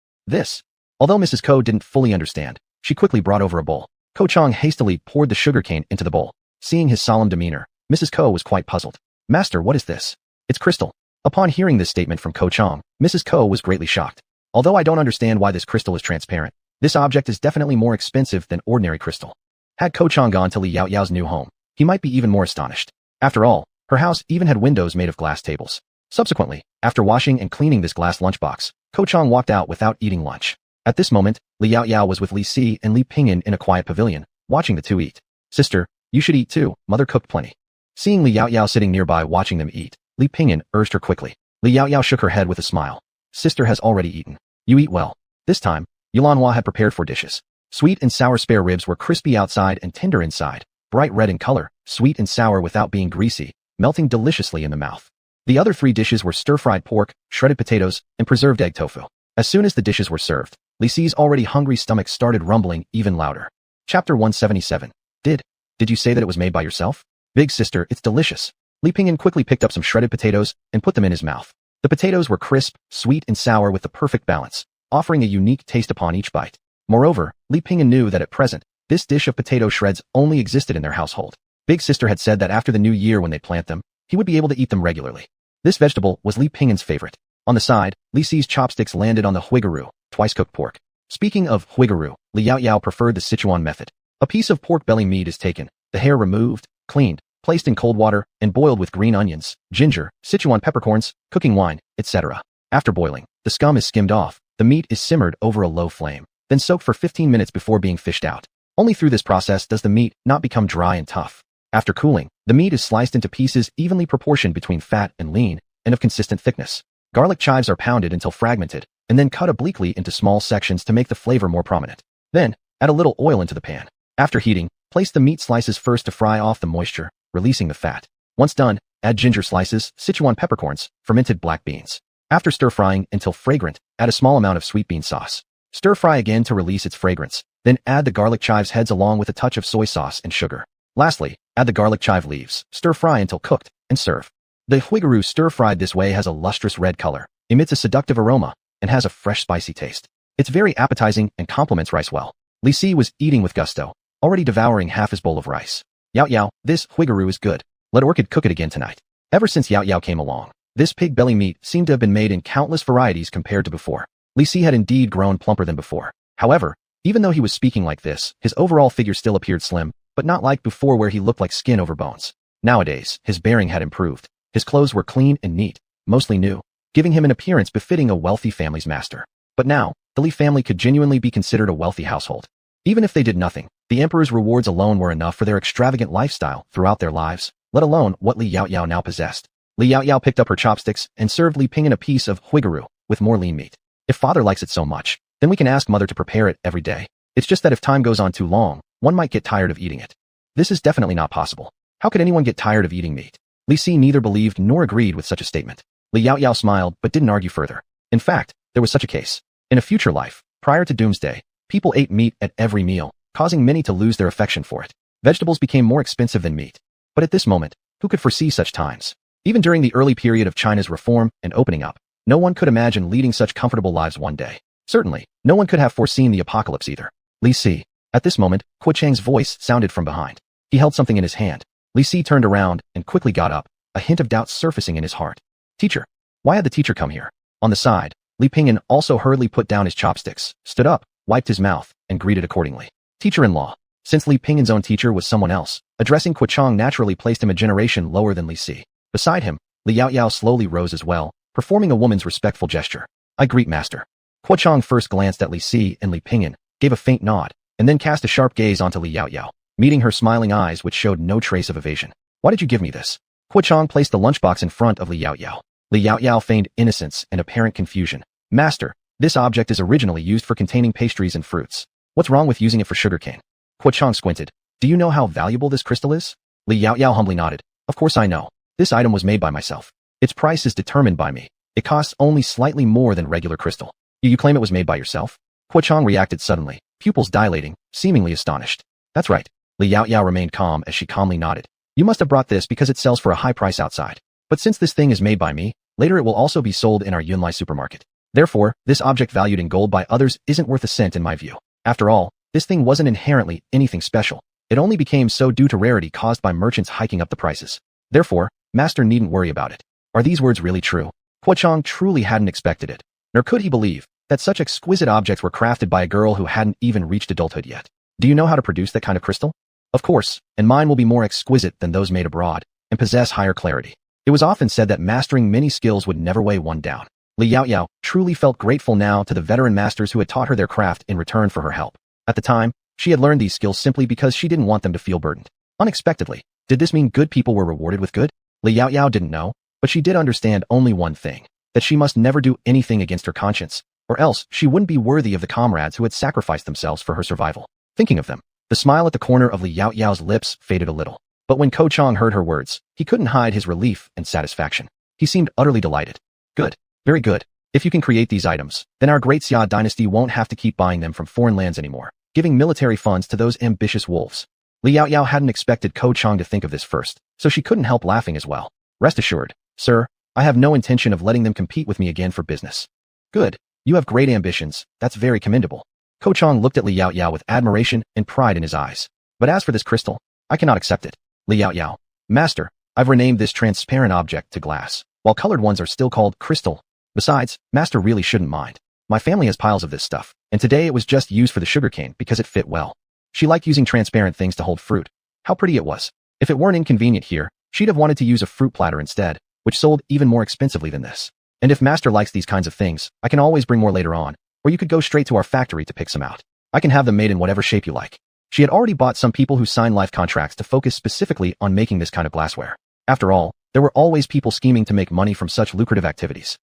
Although Mrs. Ko didn't fully understand, she quickly brought over a bowl. Ko Chong hastily poured the sugarcane into the bowl. Seeing his solemn demeanor, Mrs. Ko was quite puzzled. Master, what is this? It's crystal. Upon hearing this statement from Ko Chong, Mrs. Ko was greatly shocked. Although I don't understand why this crystal is transparent, this object is definitely more expensive than ordinary crystal. Had Ko Chong gone to Li Yaoyao's new home, he might be even more astonished. After all, her house even had windows made of glass tables. Subsequently, after washing and cleaning this glass lunchbox, Ko Chong walked out without eating lunch. At this moment, Li Yaoyao was with Li Si and Li Pingyan in a quiet pavilion, watching the two eat. Sister, you should eat too, mother cooked plenty. Seeing Li Yaoyao sitting nearby watching them eat, Li Pingyan urged her quickly. Li Yaoyao shook her head with a smile. Sister has already eaten. You eat well. This time, Yulanhua had prepared 4 dishes. Sweet and sour spare ribs were crispy outside and tender inside, bright red in color, sweet and sour without being greasy, melting deliciously in the mouth. The other 3 dishes were stir-fried pork, shredded potatoes, and preserved egg tofu. As soon as the dishes were served, Li Si's already hungry stomach started rumbling even louder. Chapter 177. Did you say that it was made by yourself? Big sister, it's delicious. Li Pingyan quickly picked up some shredded potatoes and put them in his mouth. The potatoes were crisp, sweet and sour with the perfect balance, offering a unique taste upon each bite. Moreover, Li Pingyan knew that at present, this dish of potato shreds only existed in their household. Big sister had said that after the new year when they plant them, he would be able to eat them regularly. This vegetable was Li Pingyan's favorite. On the side, Li Si's chopsticks landed on the huigaru, twice-cooked pork. Speaking of huigaru, Li Yaoyao preferred the Sichuan method. A piece of pork belly meat is taken, the hair removed, cleaned, placed in cold water, and boiled with green onions, ginger, Sichuan peppercorns, cooking wine, etc. After boiling, the scum is skimmed off, the meat is simmered over a low flame, then soaked for 15 minutes before being fished out. Only through this process does the meat not become dry and tough. After cooling, the meat is sliced into pieces evenly proportioned between fat and lean, and of consistent thickness. Garlic chives are pounded until fragmented, and then cut obliquely into small sections to make the flavor more prominent. Then, add a little oil into the pan. After heating, place the meat slices first to fry off the moisture, releasing the fat. Once done, add ginger slices, Sichuan peppercorns, fermented black beans. After stir-frying until fragrant, add a small amount of sweet bean sauce. Stir-fry again to release its fragrance, then add the garlic chives heads along with a touch of soy sauce and sugar. Lastly, add the garlic chive leaves, stir-fry until cooked, and serve. The huigaru stir-fried this way has a lustrous red color, emits a seductive aroma, and has a fresh spicy taste. It's very appetizing and complements rice well. Li Si was eating with gusto, already devouring half his bowl of rice. Yaoyao, this huigaru is good. Let Orchid cook it again tonight. Ever since Yaoyao came along, this pig belly meat seemed to have been made in countless varieties compared to before. Li Si had indeed grown plumper than before. However, even though he was speaking like this, his overall figure still appeared slim, but not like before where he looked like skin over bones. Nowadays, his bearing had improved. His clothes were clean and neat, mostly new, giving him an appearance befitting a wealthy family's master. But now, the Li family could genuinely be considered a wealthy household. Even if they did nothing, the emperor's rewards alone were enough for their extravagant lifestyle throughout their lives, let alone what Li Yaoyao now possessed. Li Yaoyao picked up her chopsticks and served Li Pingyan a piece of huigaru with more lean meat. If father likes it so much, then we can ask mother to prepare it every day. It's just that if time goes on too long, one might get tired of eating it. This is definitely not possible. How could anyone get tired of eating meat? Li Si neither believed nor agreed with such a statement. Li Yaoyao smiled but didn't argue further. In fact, there was such a case. In a future life, prior to doomsday, people ate meat at every meal, causing many to lose their affection for it. Vegetables became more expensive than meat. But at this moment, who could foresee such times? Even during the early period of China's reform and opening up, no one could imagine leading such comfortable lives one day. Certainly, no one could have foreseen the apocalypse either. Li Si. At this moment, Kuo Chang's voice sounded from behind. He held something in his hand. Li Si turned around and quickly got up, a hint of doubt surfacing in his heart. Teacher. Why had the teacher come here? On the side, Li Pingyan also hurriedly put down his chopsticks, stood up, wiped his mouth, and greeted accordingly. Teacher-in-law. Since Li Pingyan's own teacher was someone else, addressing Kuo Chang naturally placed him a generation lower than Li Si. Beside him, Li Yaoyao slowly rose as well, performing a woman's respectful gesture. I greet master. Kuo Chang first glanced at Li Si and Li Pingyan, gave a faint nod, and then cast a sharp gaze onto Li Yaoyao, meeting her smiling eyes which showed no trace of evasion. Why did you give me this? Kuo Chang placed the lunchbox in front of Li Yaoyao. Li Yaoyao feigned innocence and apparent confusion. Master, this object is originally used for containing pastries and fruits. What's wrong with using it for sugarcane? Kuo Chang squinted. Do you know how valuable this crystal is? Li Yaoyao humbly nodded. Of course I know. This item was made by myself. Its price is determined by me. It costs only slightly more than regular crystal. You claim it was made by yourself? Kuo Chang reacted suddenly, pupils dilating, seemingly astonished. That's right. Li Yaoyao remained calm as she calmly nodded. You must have brought this because it sells for a high price outside. But since this thing is made by me, later it will also be sold in our Yunlai supermarket. Therefore, this object valued in gold by others isn't worth a cent in my view. After all, this thing wasn't inherently anything special. It only became so due to rarity caused by merchants hiking up the prices. Therefore, master needn't worry about it. Are these words really true? Kuo Chang truly hadn't expected it. Nor could he believe that such exquisite objects were crafted by a girl who hadn't even reached adulthood yet. Do you know how to produce that kind of crystal? Of course, and mine will be more exquisite than those made abroad, and possess higher clarity. It was often said that mastering many skills would never weigh one down. Li Yaoyao truly felt grateful now to the veteran masters who had taught her their craft in return for her help. At the time, she had learned these skills simply because she didn't want them to feel burdened. Unexpectedly, did this mean good people were rewarded with good? Li Yaoyao didn't know, but she did understand only one thing, that she must never do anything against her conscience, or else she wouldn't be worthy of the comrades who had sacrificed themselves for her survival. Thinking of them, the smile at the corner of Li Yaoyao's lips faded a little. But when Kuo Chang heard her words, he couldn't hide his relief and satisfaction. He seemed utterly delighted. Good. Very good. If you can create these items, then our great Xia dynasty won't have to keep buying them from foreign lands anymore, giving military funds to those ambitious wolves. Li Yaoyao hadn't expected Kuo Chang to think of this first, so she couldn't help laughing as well. Rest assured, sir, I have no intention of letting them compete with me again for business. Good. You have great ambitions. That's very commendable. Kuo Chang looked at Li Yaoyao with admiration and pride in his eyes. But as for this crystal, I cannot accept it. Li Yaoyao, master, I've renamed this transparent object to glass, while colored ones are still called crystal. Besides, master really shouldn't mind. My family has piles of this stuff, and today it was just used for the sugarcane because it fit well. She liked using transparent things to hold fruit. How pretty it was. If it weren't inconvenient here, she'd have wanted to use a fruit platter instead, which sold even more expensively than this. And if master likes these kinds of things, I can always bring more later on, or you could go straight to our factory to pick some out. I can have them made in whatever shape you like. She had already bought some people who signed life contracts to focus specifically on making this kind of glassware. After all, there were always people scheming to make money from such lucrative activities.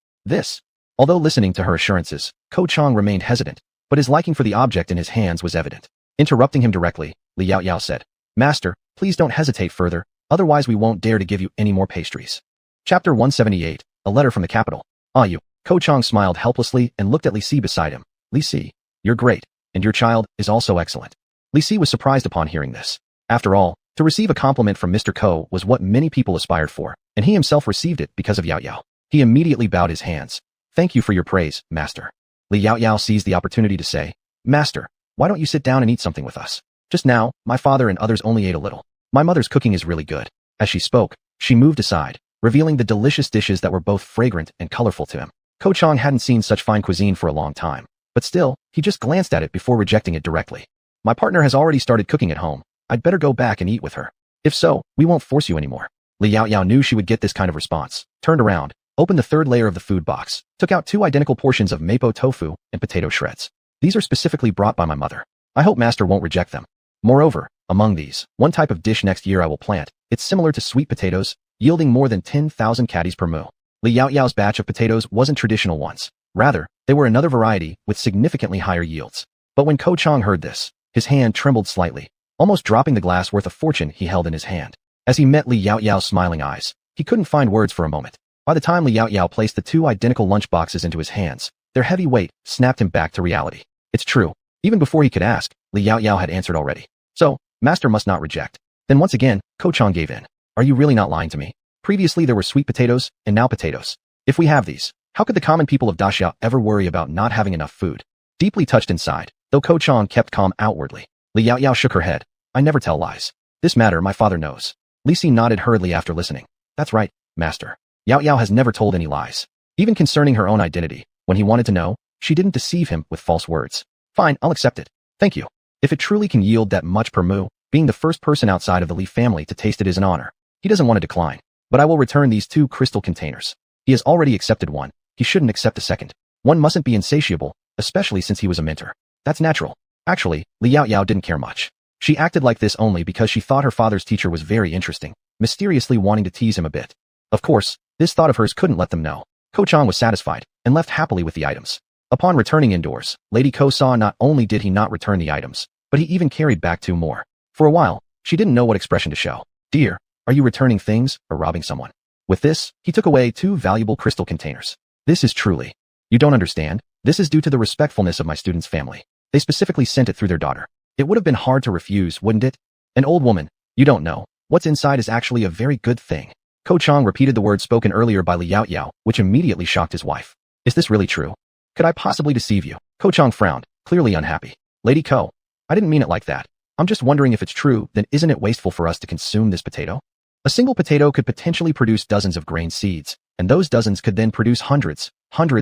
Although listening to her assurances, Kuo Chang remained hesitant, but his liking for the object in his hands was evident. Interrupting him directly, Li Yaoyao said, Master, please don't hesitate further, otherwise we won't dare to give you any more pastries. Chapter 178, A Letter from the Capital. Ah you. Kuo Chang smiled helplessly and looked at Li Si beside him. Li Si, you're great, and your child is also excellent. Li Si was surprised upon hearing this. After all, to receive a compliment from Mr. Ko was what many people aspired for, and he himself received it because of Yaoyao. He immediately bowed his hands. Thank you for your praise, master. Li Yaoyao seized the opportunity to say, Master, why don't you sit down and eat something with us? Just now, my father and others only ate a little. My mother's cooking is really good. As she spoke, she moved aside, revealing the delicious dishes that were both fragrant and colorful to him. Kuo Chang hadn't seen such fine cuisine for a long time, but still, he just glanced at it before rejecting it directly. My partner has already started cooking at home. I'd better go back and eat with her. If so, we won't force you anymore. Li Yaoyao knew she would get this kind of response, turned around, opened the third layer of the food box, took out 2 identical portions of mapo tofu and potato shreds. These are specifically brought by my mother. I hope master won't reject them. Moreover, among these, one type of dish next year I will plant. It's similar to sweet potatoes, yielding more than 10,000 caddies per mu. Li Yaoyao's batch of potatoes wasn't traditional ones. Rather, they were another variety with significantly higher yields. But when Kuo Chang heard this, his hand trembled slightly, almost dropping the glass worth of fortune he held in his hand. As he met Li Yaoyao's smiling eyes, he couldn't find words for a moment. By the time Li Yaoyao placed the 2 identical lunch boxes into his hands, their heavy weight snapped him back to reality. It's true. Even before he could ask, Li Yaoyao had answered already. So, master must not reject. Then once again, Kuo Chang gave in. Are you really not lying to me? Previously there were sweet potatoes, and now potatoes. If we have these, how could the common people of Daxia ever worry about not having enough food? Deeply touched inside, though Kuo Chang kept calm outwardly, Li Yaoyao shook her head. I never tell lies. This matter my father knows. Li Si nodded hurriedly after listening. That's right, master. Yaoyao has never told any lies. Even concerning her own identity, when he wanted to know, she didn't deceive him with false words. Fine, I'll accept it. Thank you. If it truly can yield that much per mu, being the first person outside of the Li family to taste it is an honor. He doesn't want to decline. But I will return these 2 crystal containers. He has already accepted one. He shouldn't accept a second. One mustn't be insatiable, especially since he was a mentor. That's natural. Actually, Li Yaoyao didn't care much. She acted like this only because she thought her father's teacher was very interesting, mysteriously wanting to tease him a bit. Of course, this thought of hers couldn't let them know. Kuo Chang was satisfied, and left happily with the items. Upon returning indoors, Lady Ko saw not only did he not return the items, but he even carried back 2 more. For a while, she didn't know what expression to show. Dear, are you returning things or robbing someone? With this, he took away 2 valuable crystal containers. This is truly. You don't understand? This is due to the respectfulness of my student's family. They specifically sent it through their daughter. It would have been hard to refuse, wouldn't it? An old woman. You don't know. What's inside is actually a very good thing. Ko Chang repeated the words spoken earlier by Li Yaoyao, which immediately shocked his wife. Is this really true? Could I possibly deceive you? Ko Chang frowned, clearly unhappy. Lady Ko, I didn't mean it like that. I'm just wondering if it's true, then isn't it wasteful for us to consume this potato? A single potato could potentially produce dozens of grain seeds, and those dozens could then produce hundreds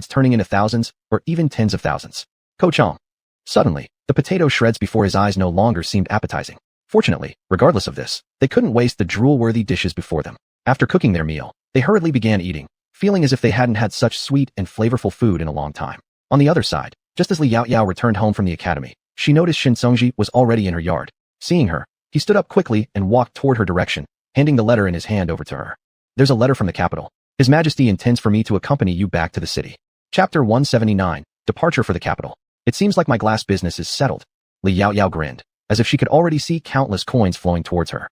turning into thousands, or even tens of thousands. Ko Chang. Suddenly, the potato shreds before his eyes no longer seemed appetizing. Fortunately, regardless of this, they couldn't waste the drool-worthy dishes before them. After cooking their meal, they hurriedly began eating, feeling as if they hadn't had such sweet and flavorful food in a long time. On the other side, just as Li Yaoyao returned home from the academy, she noticed Shin Songji was already in her yard. Seeing her, he stood up quickly and walked toward her direction, handing the letter in his hand over to her. There's a letter from the capital. His Majesty intends for me to accompany you back to the city. Chapter 179, Departure for the Capital. It seems like my glass business is settled. Li Yaoyao grinned, as if she could already see countless coins flowing towards her.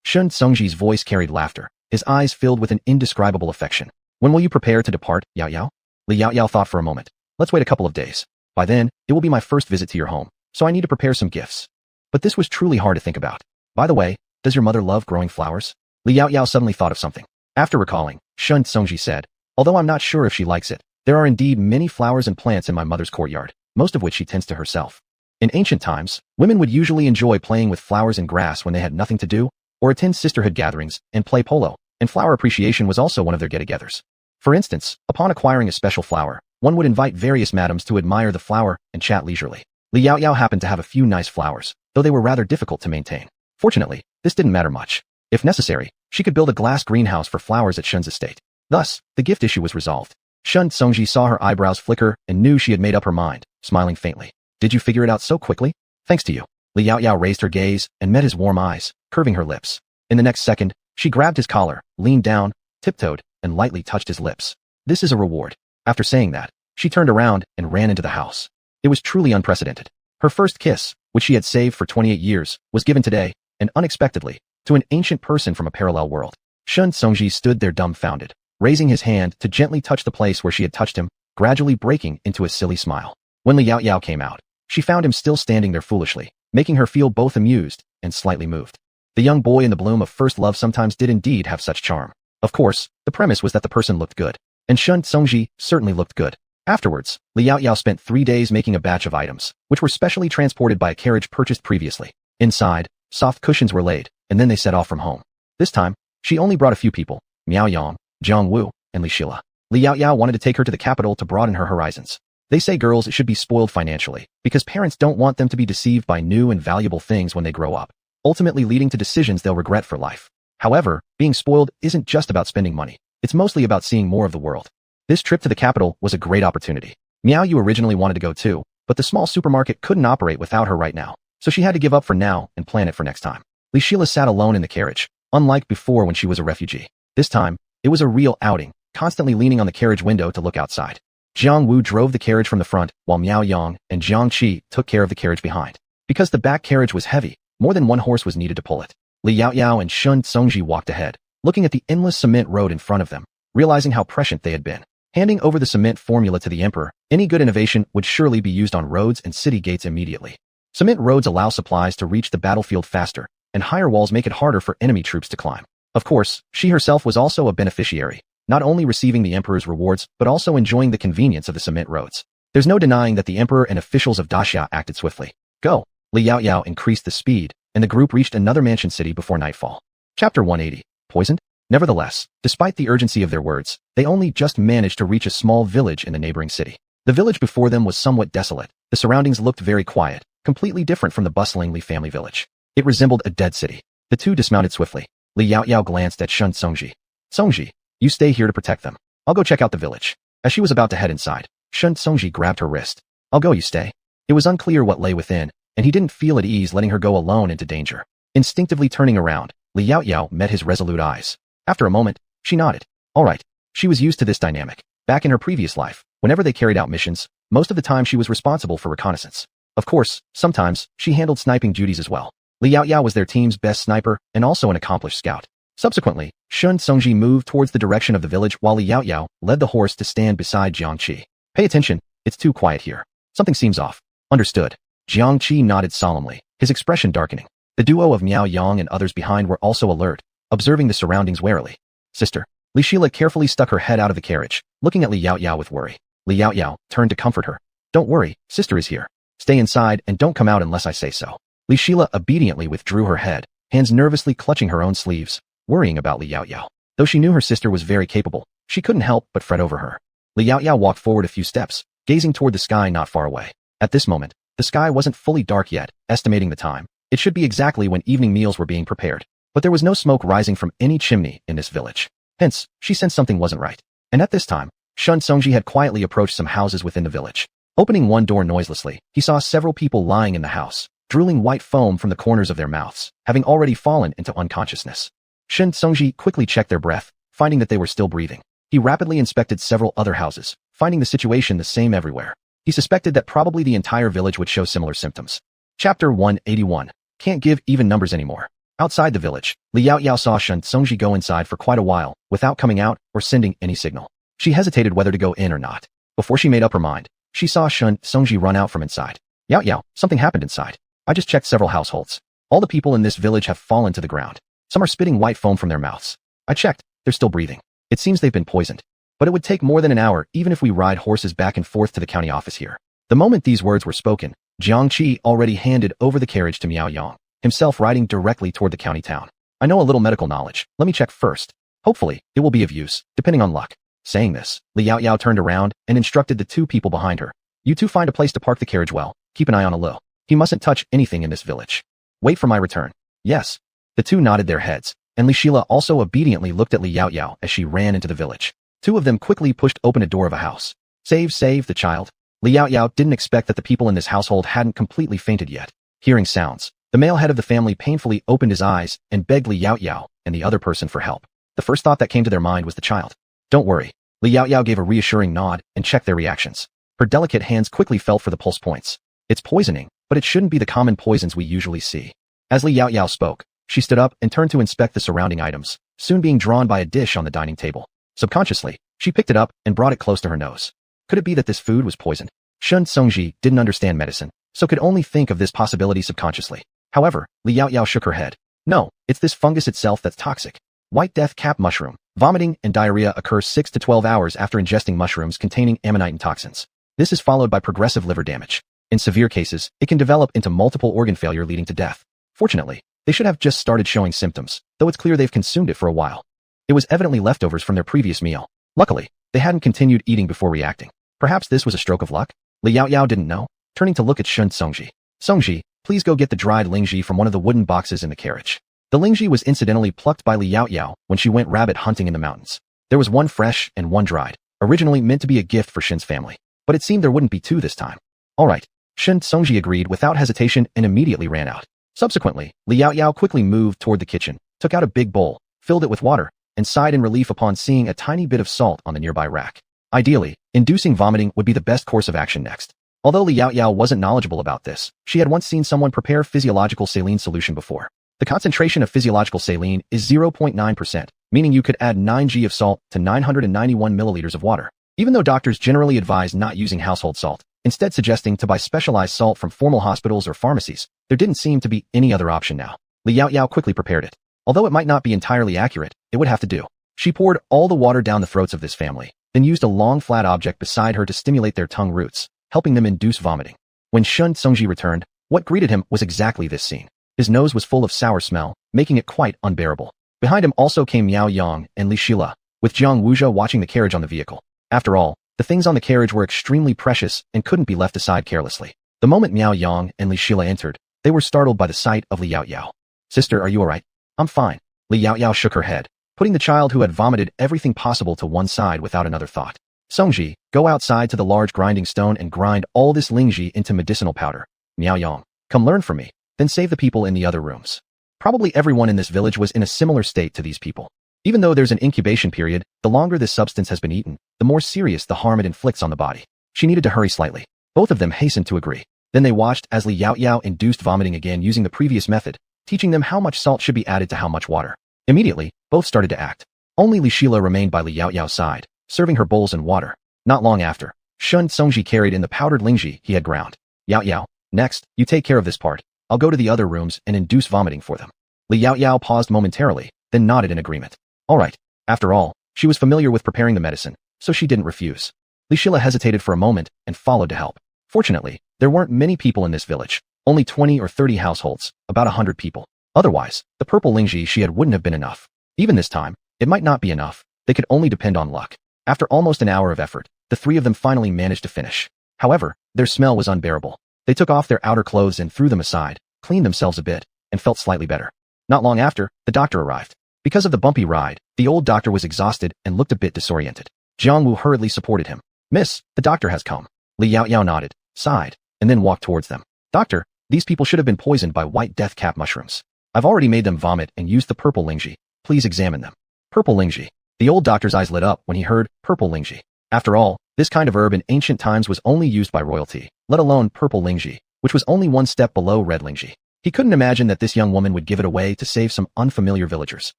Shin Songji's voice carried laughter, his eyes filled with an indescribable affection. When will you prepare to depart, Yaoyao? Li Yaoyao thought for a moment. Let's wait a couple of days. By then, it will be my first visit to your home, so I need to prepare some gifts. But this was truly hard to think about. By the way, does your mother love growing flowers? Li Yaoyao suddenly thought of something. After recalling, Shin Songji said, although I'm not sure if she likes it, there are indeed many flowers and plants in my mother's courtyard, most of which she tends to herself. In ancient times, women would usually enjoy playing with flowers and grass when they had nothing to do, or attend sisterhood gatherings and play polo, and flower appreciation was also one of their get-togethers. For instance, upon acquiring a special flower, one would invite various madams to admire the flower and chat leisurely. Li Yaoyao happened to have a few nice flowers, though they were rather difficult to maintain. Fortunately, this didn't matter much. If necessary, she could build a glass greenhouse for flowers at Shun's estate. Thus, the gift issue was resolved. Shin Songji saw her eyebrows flicker and knew she had made up her mind, smiling faintly. Did you figure it out so quickly? Thanks to you. Li Yaoyao raised her gaze and met his warm eyes, curving her lips. In the next second, she grabbed his collar, leaned down, tiptoed, and lightly touched his lips. This is a reward. After saying that, she turned around and ran into the house. It was truly unprecedented. Her first kiss, which she had saved for 28 years, was given today, and unexpectedly, to an ancient person from a parallel world. Shin Songji stood there dumbfounded, raising his hand to gently touch the place where she had touched him, gradually breaking into a silly smile. When Li Yaoyao came out, she found him still standing there foolishly, making her feel both amused and slightly moved. The young boy in the bloom of first love sometimes did indeed have such charm. Of course, the premise was that the person looked good, and Shin Songji certainly looked good. Afterwards, Li Yaoyao spent 3 days making a batch of items, which were specially transported by a carriage purchased previously. Inside, soft cushions were laid, and then they set off from home. This time, she only brought a few people, Miao Yang, Jiang Wu, and Li Shila. Li Yaoyao wanted to take her to the capital to broaden her horizons. They say girls should be spoiled financially, because parents don't want them to be deceived by new and valuable things when they grow up, ultimately leading to decisions they'll regret for life. However, being spoiled isn't just about spending money. It's mostly about seeing more of the world. This trip to the capital was a great opportunity. Miao Yu originally wanted to go too, but the small supermarket couldn't operate without her right now, so she had to give up for now and plan it for next time. Li Shila sat alone in the carriage, unlike before when she was a refugee. This time, it was a real outing, constantly leaning on the carriage window to look outside. Jiang Wu drove the carriage from the front, while Miao Yang and Jiang Qi took care of the carriage behind. Because the back carriage was heavy, more than one horse was needed to pull it. Li Yaoyao and Shin Songji walked ahead, looking at the endless cement road in front of them, realizing how prescient they had been. Handing over the cement formula to the emperor, any good innovation would surely be used on roads and city gates immediately. Cement roads allow supplies to reach the battlefield faster, and higher walls make it harder for enemy troops to climb. Of course, she herself was also a beneficiary, not only receiving the emperor's rewards but also enjoying the convenience of the cement roads. There's no denying that the emperor and officials of Daxia acted swiftly. Go! Li Yaoyao increased the speed, and the group reached another mansion city before nightfall. Chapter 180. Poisoned? Nevertheless, despite the urgency of their words, they only just managed to reach a small village in the neighboring city. The village before them was somewhat desolate. The surroundings looked very quiet, completely different from the bustling Li family village. It resembled a dead city. The two dismounted swiftly. Li Yaoyao glanced at Shin Songji. Songji, you stay here to protect them. I'll go check out the village. As she was about to head inside, Shin Songji grabbed her wrist. I'll go, you stay. It was unclear what lay within, and he didn't feel at ease letting her go alone into danger. Instinctively turning around, Li Yaoyao met his resolute eyes. After a moment, she nodded. All right. She was used to this dynamic. Back in her previous life, whenever they carried out missions, most of the time she was responsible for reconnaissance. Of course, sometimes, she handled sniping duties as well. Li Yaoyao was their team's best sniper and also an accomplished scout. Subsequently, Shin Songji moved towards the direction of the village while Li Yaoyao led the horse to stand beside Jiang Qi. Pay attention, It's too quiet here. Something seems off. Understood. Jiang Qi nodded solemnly, his expression darkening. The duo of Miao Yang and others behind were also alert, observing the surroundings warily. Sister. Li Shila carefully stuck her head out of the carriage, looking at Li Yaoyao with worry. Li Yaoyao turned to comfort her. Don't worry, sister is here. Stay inside and don't come out unless I say so. Li Shila obediently withdrew her head, hands nervously clutching her own sleeves, worrying about Li Yaoyao. Though she knew her sister was very capable, she couldn't help but fret over her. Li Yaoyao walked forward a few steps, gazing toward the sky not far away. At this moment, the sky wasn't fully dark yet, estimating the time. It should be exactly when evening meals were being prepared. But there was no smoke rising from any chimney in this village. Hence, she sensed something wasn't right. And at this time, Shun Songji had quietly approached some houses within the village. Opening one door noiselessly, he saw several people lying in the house, drooling white foam from the corners of their mouths, having already fallen into unconsciousness. Shun Songji quickly checked their breath, finding that they were still breathing. He rapidly inspected several other houses, finding the situation the same everywhere. He suspected that probably the entire village would show similar symptoms. Chapter 181. Can't give even numbers anymore. Outside the village, Li Yaoyao saw Shun Songji go inside for quite a while, without coming out or sending any signal. She hesitated whether to go in or not. Before she made up her mind, she saw Shun Songji run out from inside. Yaoyao, something happened inside. I just checked several households. All the people in this village have fallen to the ground. Some are spitting white foam from their mouths. I checked, they're still breathing. It seems they've been poisoned. But it would take more than an hour even if we ride horses back and forth to the county office here. The moment these words were spoken, Jiang Qi already handed over the carriage to Miao Yang, himself riding directly toward the county town. I know a little medical knowledge. Let me check first. Hopefully, it will be of use, depending on luck. Saying this, Li Yaoyao turned around and instructed the two people behind her. You two find a place to park the carriage well. Keep an eye on Alo. He mustn't touch anything in this village. Wait for my return. Yes. The two nodded their heads, and Li Shila also obediently looked at Li Yaoyao as she ran into the village. Two of them quickly pushed open a door of a house. Save the child. Li Yaoyao didn't expect that the people in this household hadn't completely fainted yet. Hearing sounds, the male head of the family painfully opened his eyes and begged Li Yaoyao and the other person for help. The first thought that came to their mind was the child. Don't worry. Li Yaoyao gave a reassuring nod and checked their reactions. Her delicate hands quickly felt for the pulse points. It's poisoning, but it shouldn't be the common poisons we usually see. As Li Yaoyao spoke, she stood up and turned to inspect the surrounding items, soon being drawn by a dish on the dining table. Subconsciously, she picked it up and brought it close to her nose. Could it be that this food was poisoned? Shun Songji didn't understand medicine, so could only think of this possibility subconsciously. However, Li Yaoyao shook her head. No, it's this fungus itself that's toxic. White death cap mushroom. Vomiting and diarrhea occur 6 to 12 hours after ingesting mushrooms containing ammonite toxins. This is followed by progressive liver damage. In severe cases, it can develop into multiple organ failure leading to death. Fortunately, they should have just started showing symptoms, though it's clear they've consumed it for a while. It was evidently leftovers from their previous meal. Luckily, they hadn't continued eating before reacting. Perhaps this was a stroke of luck? Li Yaoyao didn't know, turning to look at Shun Songji. Songji, please go get the dried lingji from one of the wooden boxes in the carriage. The lingji was incidentally plucked by Li Yaoyao when she went rabbit hunting in the mountains. There was one fresh and one dried, originally meant to be a gift for Shin's family. But it seemed there wouldn't be two this time. All right. Shun Songji agreed without hesitation and immediately ran out. Subsequently, Li Yaoyao quickly moved toward the kitchen, took out a big bowl, filled it with water, and sighed in relief upon seeing a tiny bit of salt on the nearby rack. Ideally, inducing vomiting would be the best course of action next. Although Li Yaoyao wasn't knowledgeable about this, she had once seen someone prepare physiological saline solution before. The concentration of physiological saline is 0.9%, meaning you could add 9 g of salt to 991 milliliters of water. Even though doctors generally advise not using household salt, instead suggesting to buy specialized salt from formal hospitals or pharmacies, there didn't seem to be any other option now. Li Yaoyao quickly prepared it. Although it might not be entirely accurate, it would have to do. She poured all the water down the throats of this family, then used a long flat object beside her to stimulate their tongue roots, helping them induce vomiting. When Shun Songji returned, what greeted him was exactly this scene. His nose was full of sour smell, making it quite unbearable. Behind him also came Miao Yang and Li Shila, with Jiang Wuzhe watching the carriage on the vehicle. After all, the things on the carriage were extremely precious and couldn't be left aside carelessly. The moment Miao Yang and Li Shila entered, they were startled by the sight of Li Yaoyao. Sister, are you alright? I'm fine. Li Yaoyao shook her head, putting the child who had vomited everything possible to one side without another thought. Songji, go outside to the large grinding stone and grind all this lingji into medicinal powder. Miao Yang, come learn from me, then save the people in the other rooms. Probably everyone in this village was in a similar state to these people. Even though there's an incubation period, the longer this substance has been eaten, the more serious the harm it inflicts on the body. She needed to hurry slightly. Both of them hastened to agree. Then they watched as Li Yaoyao induced vomiting again using the previous method, teaching them how much salt should be added to how much water. Immediately, both started to act. Only Li Shila remained by Li Yaoyao's side, serving her bowls and water. Not long after, Shun Songji carried in the powdered lingji he had ground. Yao Yao, next, you take care of this part. I'll go to the other rooms and induce vomiting for them. Li Yao Yao paused momentarily, then nodded in agreement. All right. After all, she was familiar with preparing the medicine, so she didn't refuse. Li Shila hesitated for a moment and followed to help. Fortunately, there weren't many people in this village, only 20 or 30 households, about 100 people. Otherwise, the purple lingji she had wouldn't have been enough. Even this time, it might not be enough. They could only depend on luck. After almost an hour of effort, the three of them finally managed to finish. However, their smell was unbearable. They took off their outer clothes and threw them aside, cleaned themselves a bit, and felt slightly better. Not long after, the doctor arrived. Because of the bumpy ride, the old doctor was exhausted and looked a bit disoriented. Jiang Wu hurriedly supported him. Miss, the doctor has come. Li Yao Yao nodded, sighed, and then walked towards them. Doctor, these people should have been poisoned by white death cap mushrooms. I've already made them vomit and used the purple lingji. Please examine them. Purple lingji. The old doctor's eyes lit up when he heard purple lingji. After all, this kind of herb in ancient times was only used by royalty, let alone purple lingji, which was only one step below red lingji. He couldn't imagine that this young woman would give it away to save some unfamiliar villagers.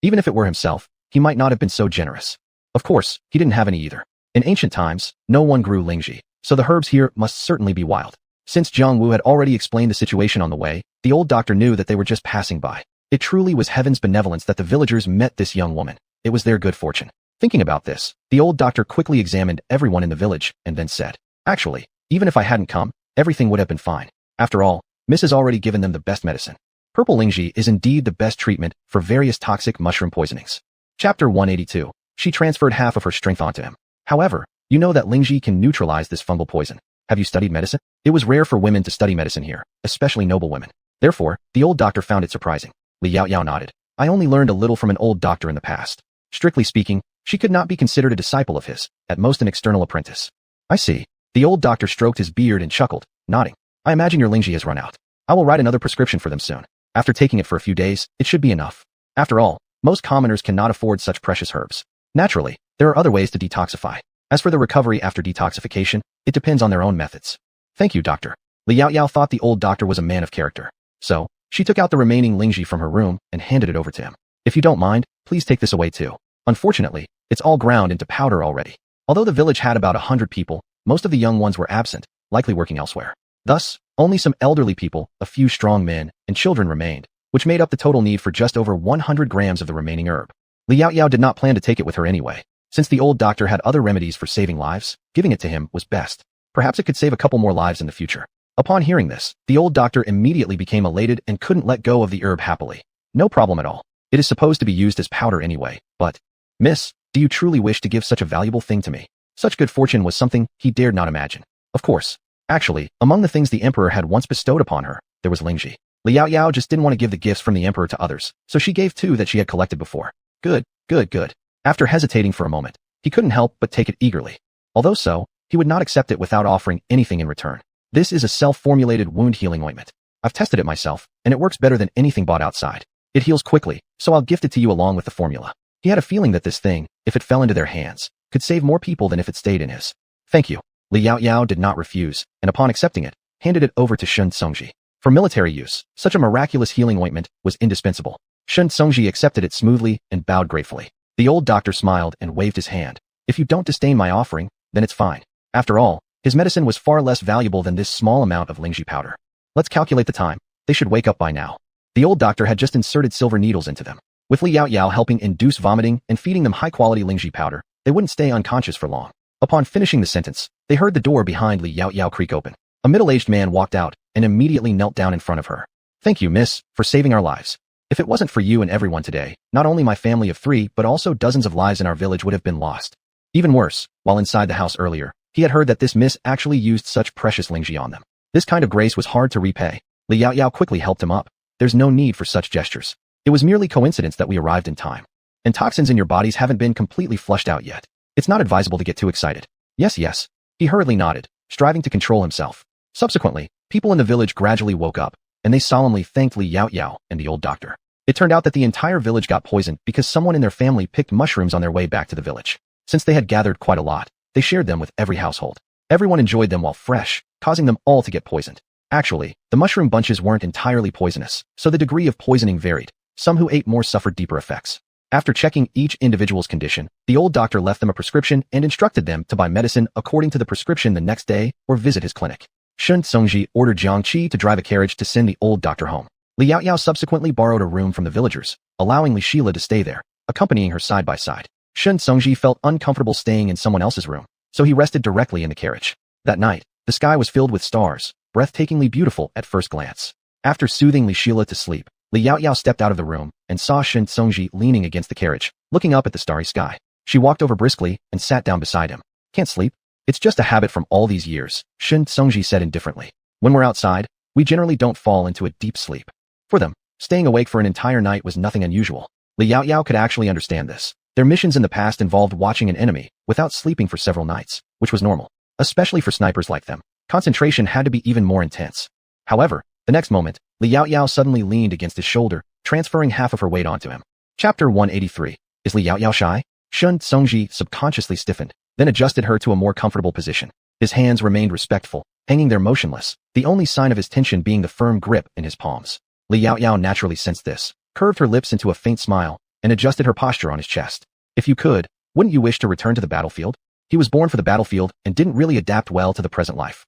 Even if it were himself, he might not have been so generous. Of course, he didn't have any either. In ancient times, no one grew lingji, so the herbs here must certainly be wild. Since Jiang Wu had already explained the situation on the way, the old doctor knew that they were just passing by. It truly was heaven's benevolence that the villagers met this young woman. It was their good fortune. Thinking about this, the old doctor quickly examined everyone in the village and then said, actually, even if I hadn't come, everything would have been fine. After all, Miss has already given them the best medicine. Purple lingji is indeed the best treatment for various toxic mushroom poisonings. Chapter 182. She transferred half of her strength onto him. However, you know that lingji can neutralize this fungal poison. Have you studied medicine? It was rare for women to study medicine here, especially noble women. Therefore, the old doctor found it surprising. Li Yao Yao nodded. I only learned a little from an old doctor in the past. Strictly speaking, she could not be considered a disciple of his, at most an external apprentice. I see. The old doctor stroked his beard and chuckled, nodding. I imagine your lingji has run out. I will write another prescription for them soon. After taking it for a few days, it should be enough. After all, most commoners cannot afford such precious herbs. Naturally, there are other ways to detoxify. As for the recovery after detoxification, it depends on their own methods. Thank you, doctor. Li Yao Yao thought the old doctor was a man of character. So, she took out the remaining lingji from her room and handed it over to him. If you don't mind, please take this away too. Unfortunately, it's all ground into powder already. Although the village had about 100 people, most of the young ones were absent, likely working elsewhere. Thus, only some elderly people, a few strong men, and children remained, which made up the total need for just over 100 grams of the remaining herb. Li Yao Yao did not plan to take it with her anyway. Since the old doctor had other remedies for saving lives, giving it to him was best. Perhaps it could save a couple more lives in the future. Upon hearing this, the old doctor immediately became elated and couldn't let go of the herb happily. No problem at all. It is supposed to be used as powder anyway, but... Miss, do you truly wish to give such a valuable thing to me? Such good fortune was something he dared not imagine. Of course. Actually, among the things the emperor had once bestowed upon her, there was lingji. Li Yao Yao just didn't want to give the gifts from the emperor to others, so she gave two that she had collected before. Good. After hesitating for a moment, he couldn't help but take it eagerly. Although so, he would not accept it without offering anything in return. This is a self-formulated wound healing ointment. I've tested it myself, and it works better than anything bought outside. It heals quickly, so I'll gift it to you along with the formula. He had a feeling that this thing, if it fell into their hands, could save more people than if it stayed in his. Thank you. Li Yao Yao did not refuse, and upon accepting it, handed it over to Shun Songji. For military use, such a miraculous healing ointment was indispensable. Shun Songji accepted it smoothly and bowed gratefully. The old doctor smiled and waved his hand. If you don't disdain my offering, then it's fine. After all, his medicine was far less valuable than this small amount of lingji powder. Let's calculate the time. They should wake up by now. The old doctor had just inserted silver needles into them. With Li Yao Yao helping induce vomiting and feeding them high-quality lingji powder, they wouldn't stay unconscious for long. Upon finishing the sentence, they heard the door behind Li Yao Yao creak open. A middle-aged man walked out and immediately knelt down in front of her. Thank you, miss, for saving our lives. If it wasn't for you and everyone today, not only my family of 3, but also dozens of lives in our village would have been lost. Even worse, while inside the house earlier, he had heard that this miss actually used such precious lingji on them. This kind of grace was hard to repay. Li Yao Yao quickly helped him up. There's no need for such gestures. It was merely coincidence that we arrived in time. And toxins in your bodies haven't been completely flushed out yet. It's not advisable to get too excited. Yes. He hurriedly nodded, striving to control himself. Subsequently, people in the village gradually woke up, and they solemnly thanked Li Yao Yao and the old doctor. It turned out that the entire village got poisoned because someone in their family picked mushrooms on their way back to the village. Since they had gathered quite a lot, they shared them with every household. Everyone enjoyed them while fresh, causing them all to get poisoned. Actually, the mushroom bunches weren't entirely poisonous, so the degree of poisoning varied. Some who ate more suffered deeper effects. After checking each individual's condition, the old doctor left them a prescription and instructed them to buy medicine according to the prescription the next day or visit his clinic. Shun Tsungji ordered Jiang Qi to drive a carriage to send the old doctor home. Li Yaoyao subsequently borrowed a room from the villagers, allowing Li Shila to stay there, accompanying her side by side. Shun Tsungji felt uncomfortable staying in someone else's room, so he rested directly in the carriage. That night, the sky was filled with stars, breathtakingly beautiful at first glance. After soothing Li Shila to sleep, Li Yaoyao stepped out of the room and saw Shun Tsungji leaning against the carriage, looking up at the starry sky. She walked over briskly and sat down beside him. Can't sleep? It's just a habit from all these years, Shun Tsungji said indifferently. When we're outside, we generally don't fall into a deep sleep. For them, staying awake for an entire night was nothing unusual. Li Yaoyao could actually understand this. Their missions in the past involved watching an enemy without sleeping for several nights, which was normal. Especially for snipers like them, concentration had to be even more intense. However, the next moment, Li Yaoyao suddenly leaned against his shoulder, transferring half of her weight onto him. Chapter 183. Is Li Yaoyao shy? Shun Tsungji subconsciously stiffened, then adjusted her to a more comfortable position. His hands remained respectful, hanging there motionless, the only sign of his tension being the firm grip in his palms. Li Yaoyao naturally sensed this, curved her lips into a faint smile, and adjusted her posture on his chest. If you could, wouldn't you wish to return to the battlefield? He was born for the battlefield and didn't really adapt well to the present life.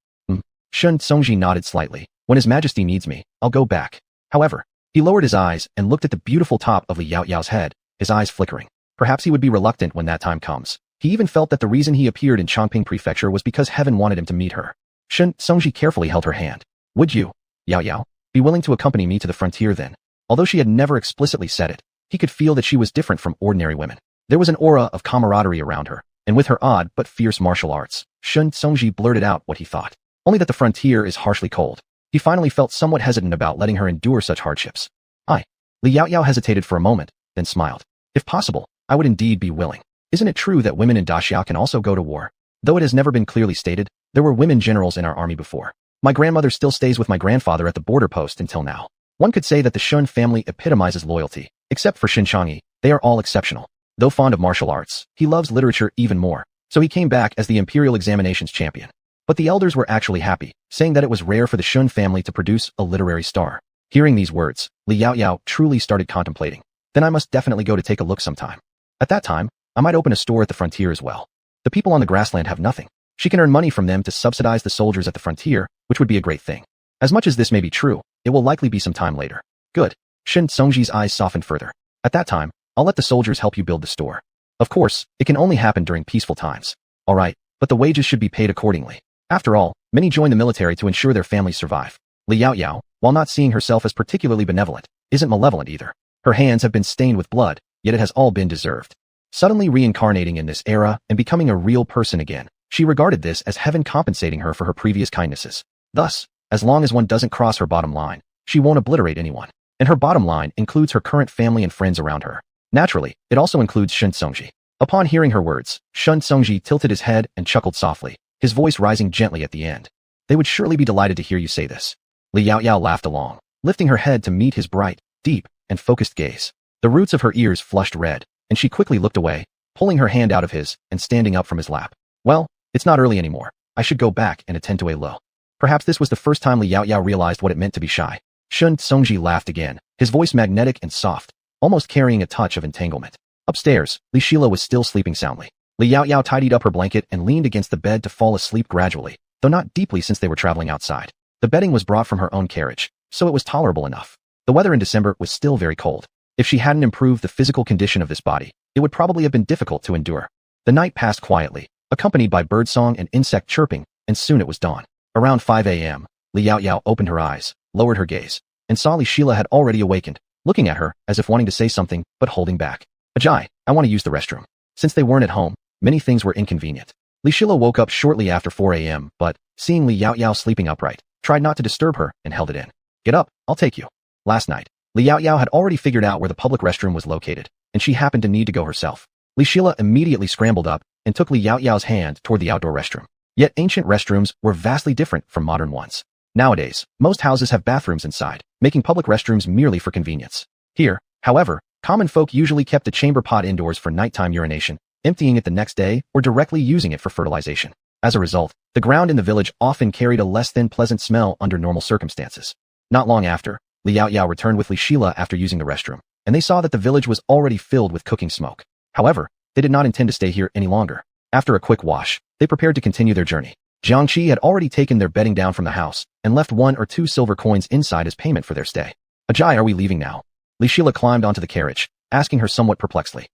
Shun Tsungji nodded slightly. When His Majesty needs me, I'll go back. However, he lowered his eyes and looked at the beautiful top of Li Yaoyao's head, his eyes flickering. Perhaps he would be reluctant when that time comes. He even felt that the reason he appeared in Chongping Prefecture was because heaven wanted him to meet her. Shun Tsungji carefully held her hand. Would you, Yaoyao, be willing to accompany me to the frontier then? Although she had never explicitly said it, he could feel that she was different from ordinary women. There was an aura of camaraderie around her, and with her odd but fierce martial arts, Shun Tsungji blurted out what he thought. Only that the frontier is harshly cold. He finally felt somewhat hesitant about letting her endure such hardships. Li Yaoyao hesitated for a moment, then smiled. If possible, I would indeed be willing. Isn't it true that women in Daxia can also go to war? Though it has never been clearly stated, there were women generals in our army before. My grandmother still stays with my grandfather at the border post until now. One could say that the Shun family epitomizes loyalty. Except for Xinchangyi, they are all exceptional. Though fond of martial arts, he loves literature even more, so he came back as the Imperial Examinations champion. But the elders were actually happy, saying that it was rare for the Shun family to produce a literary star. Hearing these words, Li Yaoyao truly started contemplating. Then I must definitely go to take a look sometime. At that time, I might open a store at the frontier as well. The people on the grassland have nothing. She can earn money from them to subsidize the soldiers at the frontier, which would be a great thing. As much as this may be true, it will likely be some time later. Good. Shun Tsungji's eyes softened further. At that time, I'll let the soldiers help you build the store. Of course, it can only happen during peaceful times. All right, but the wages should be paid accordingly. After all, many join the military to ensure their families survive. Li Yaoyao, while not seeing herself as particularly benevolent, isn't malevolent either. Her hands have been stained with blood, yet it has all been deserved. Suddenly reincarnating in this era and becoming a real person again, she regarded this as heaven compensating her for her previous kindnesses. Thus, as long as one doesn't cross her bottom line, she won't obliterate anyone. And her bottom line includes her current family and friends around her. Naturally, it also includes Shun Tsungji. Upon hearing her words, Shun Tsungji tilted his head and chuckled softly, his voice rising gently at the end. They would surely be delighted to hear you say this. Li Yaoyao laughed along, lifting her head to meet his bright, deep, and focused gaze. The roots of her ears flushed red, and she quickly looked away, pulling her hand out of his and standing up from his lap. Well, it's not early anymore. I should go back and attend to Lo. Perhaps this was the first time Li Yaoyao realized what it meant to be shy. Shun Tsungji laughed again, his voice magnetic and soft, almost carrying a touch of entanglement. Upstairs, Li Shila was still sleeping soundly. Li Yaoyao tidied up her blanket and leaned against the bed to fall asleep gradually, though not deeply since they were traveling outside. The bedding was brought from her own carriage, so it was tolerable enough. The weather in December was still very cold. If she hadn't improved the physical condition of this body, it would probably have been difficult to endure. The night passed quietly, accompanied by birdsong and insect chirping, and soon it was dawn. Around 5 a.m., Li Yaoyao opened her eyes, lowered her gaze, and saw Li Shila had already awakened, looking at her as if wanting to say something but holding back. Ajay, I want to use the restroom. Since they weren't at home, many things were inconvenient. Li Shila woke up shortly after 4 a.m., but, seeing Li Yaoyao sleeping upright, tried not to disturb her and held it in. Get up, I'll take you. Last night, Li Yaoyao had already figured out where the public restroom was located, and she happened to need to go herself. Li Shila immediately scrambled up and took Li Yaoyao's hand toward the outdoor restroom. Yet ancient restrooms were vastly different from modern ones. Nowadays, most houses have bathrooms inside, making public restrooms merely for convenience. Here, however, common folk usually kept a chamber pot indoors for nighttime urination, emptying it the next day or directly using it for fertilization. As a result, the ground in the village often carried a less than pleasant smell under normal circumstances. Not long after, Li Yaoyao returned with Li Shila after using the restroom. and they saw that the village was already filled with cooking smoke. However, they did not intend to stay here any longer. After a quick wash, they prepared to continue their journey. Jiangqi had already taken their bedding down from the house and left 1 or 2 silver coins inside as payment for their stay. Ajay, are we leaving now? Li Shila climbed onto the carriage, asking her somewhat perplexedly.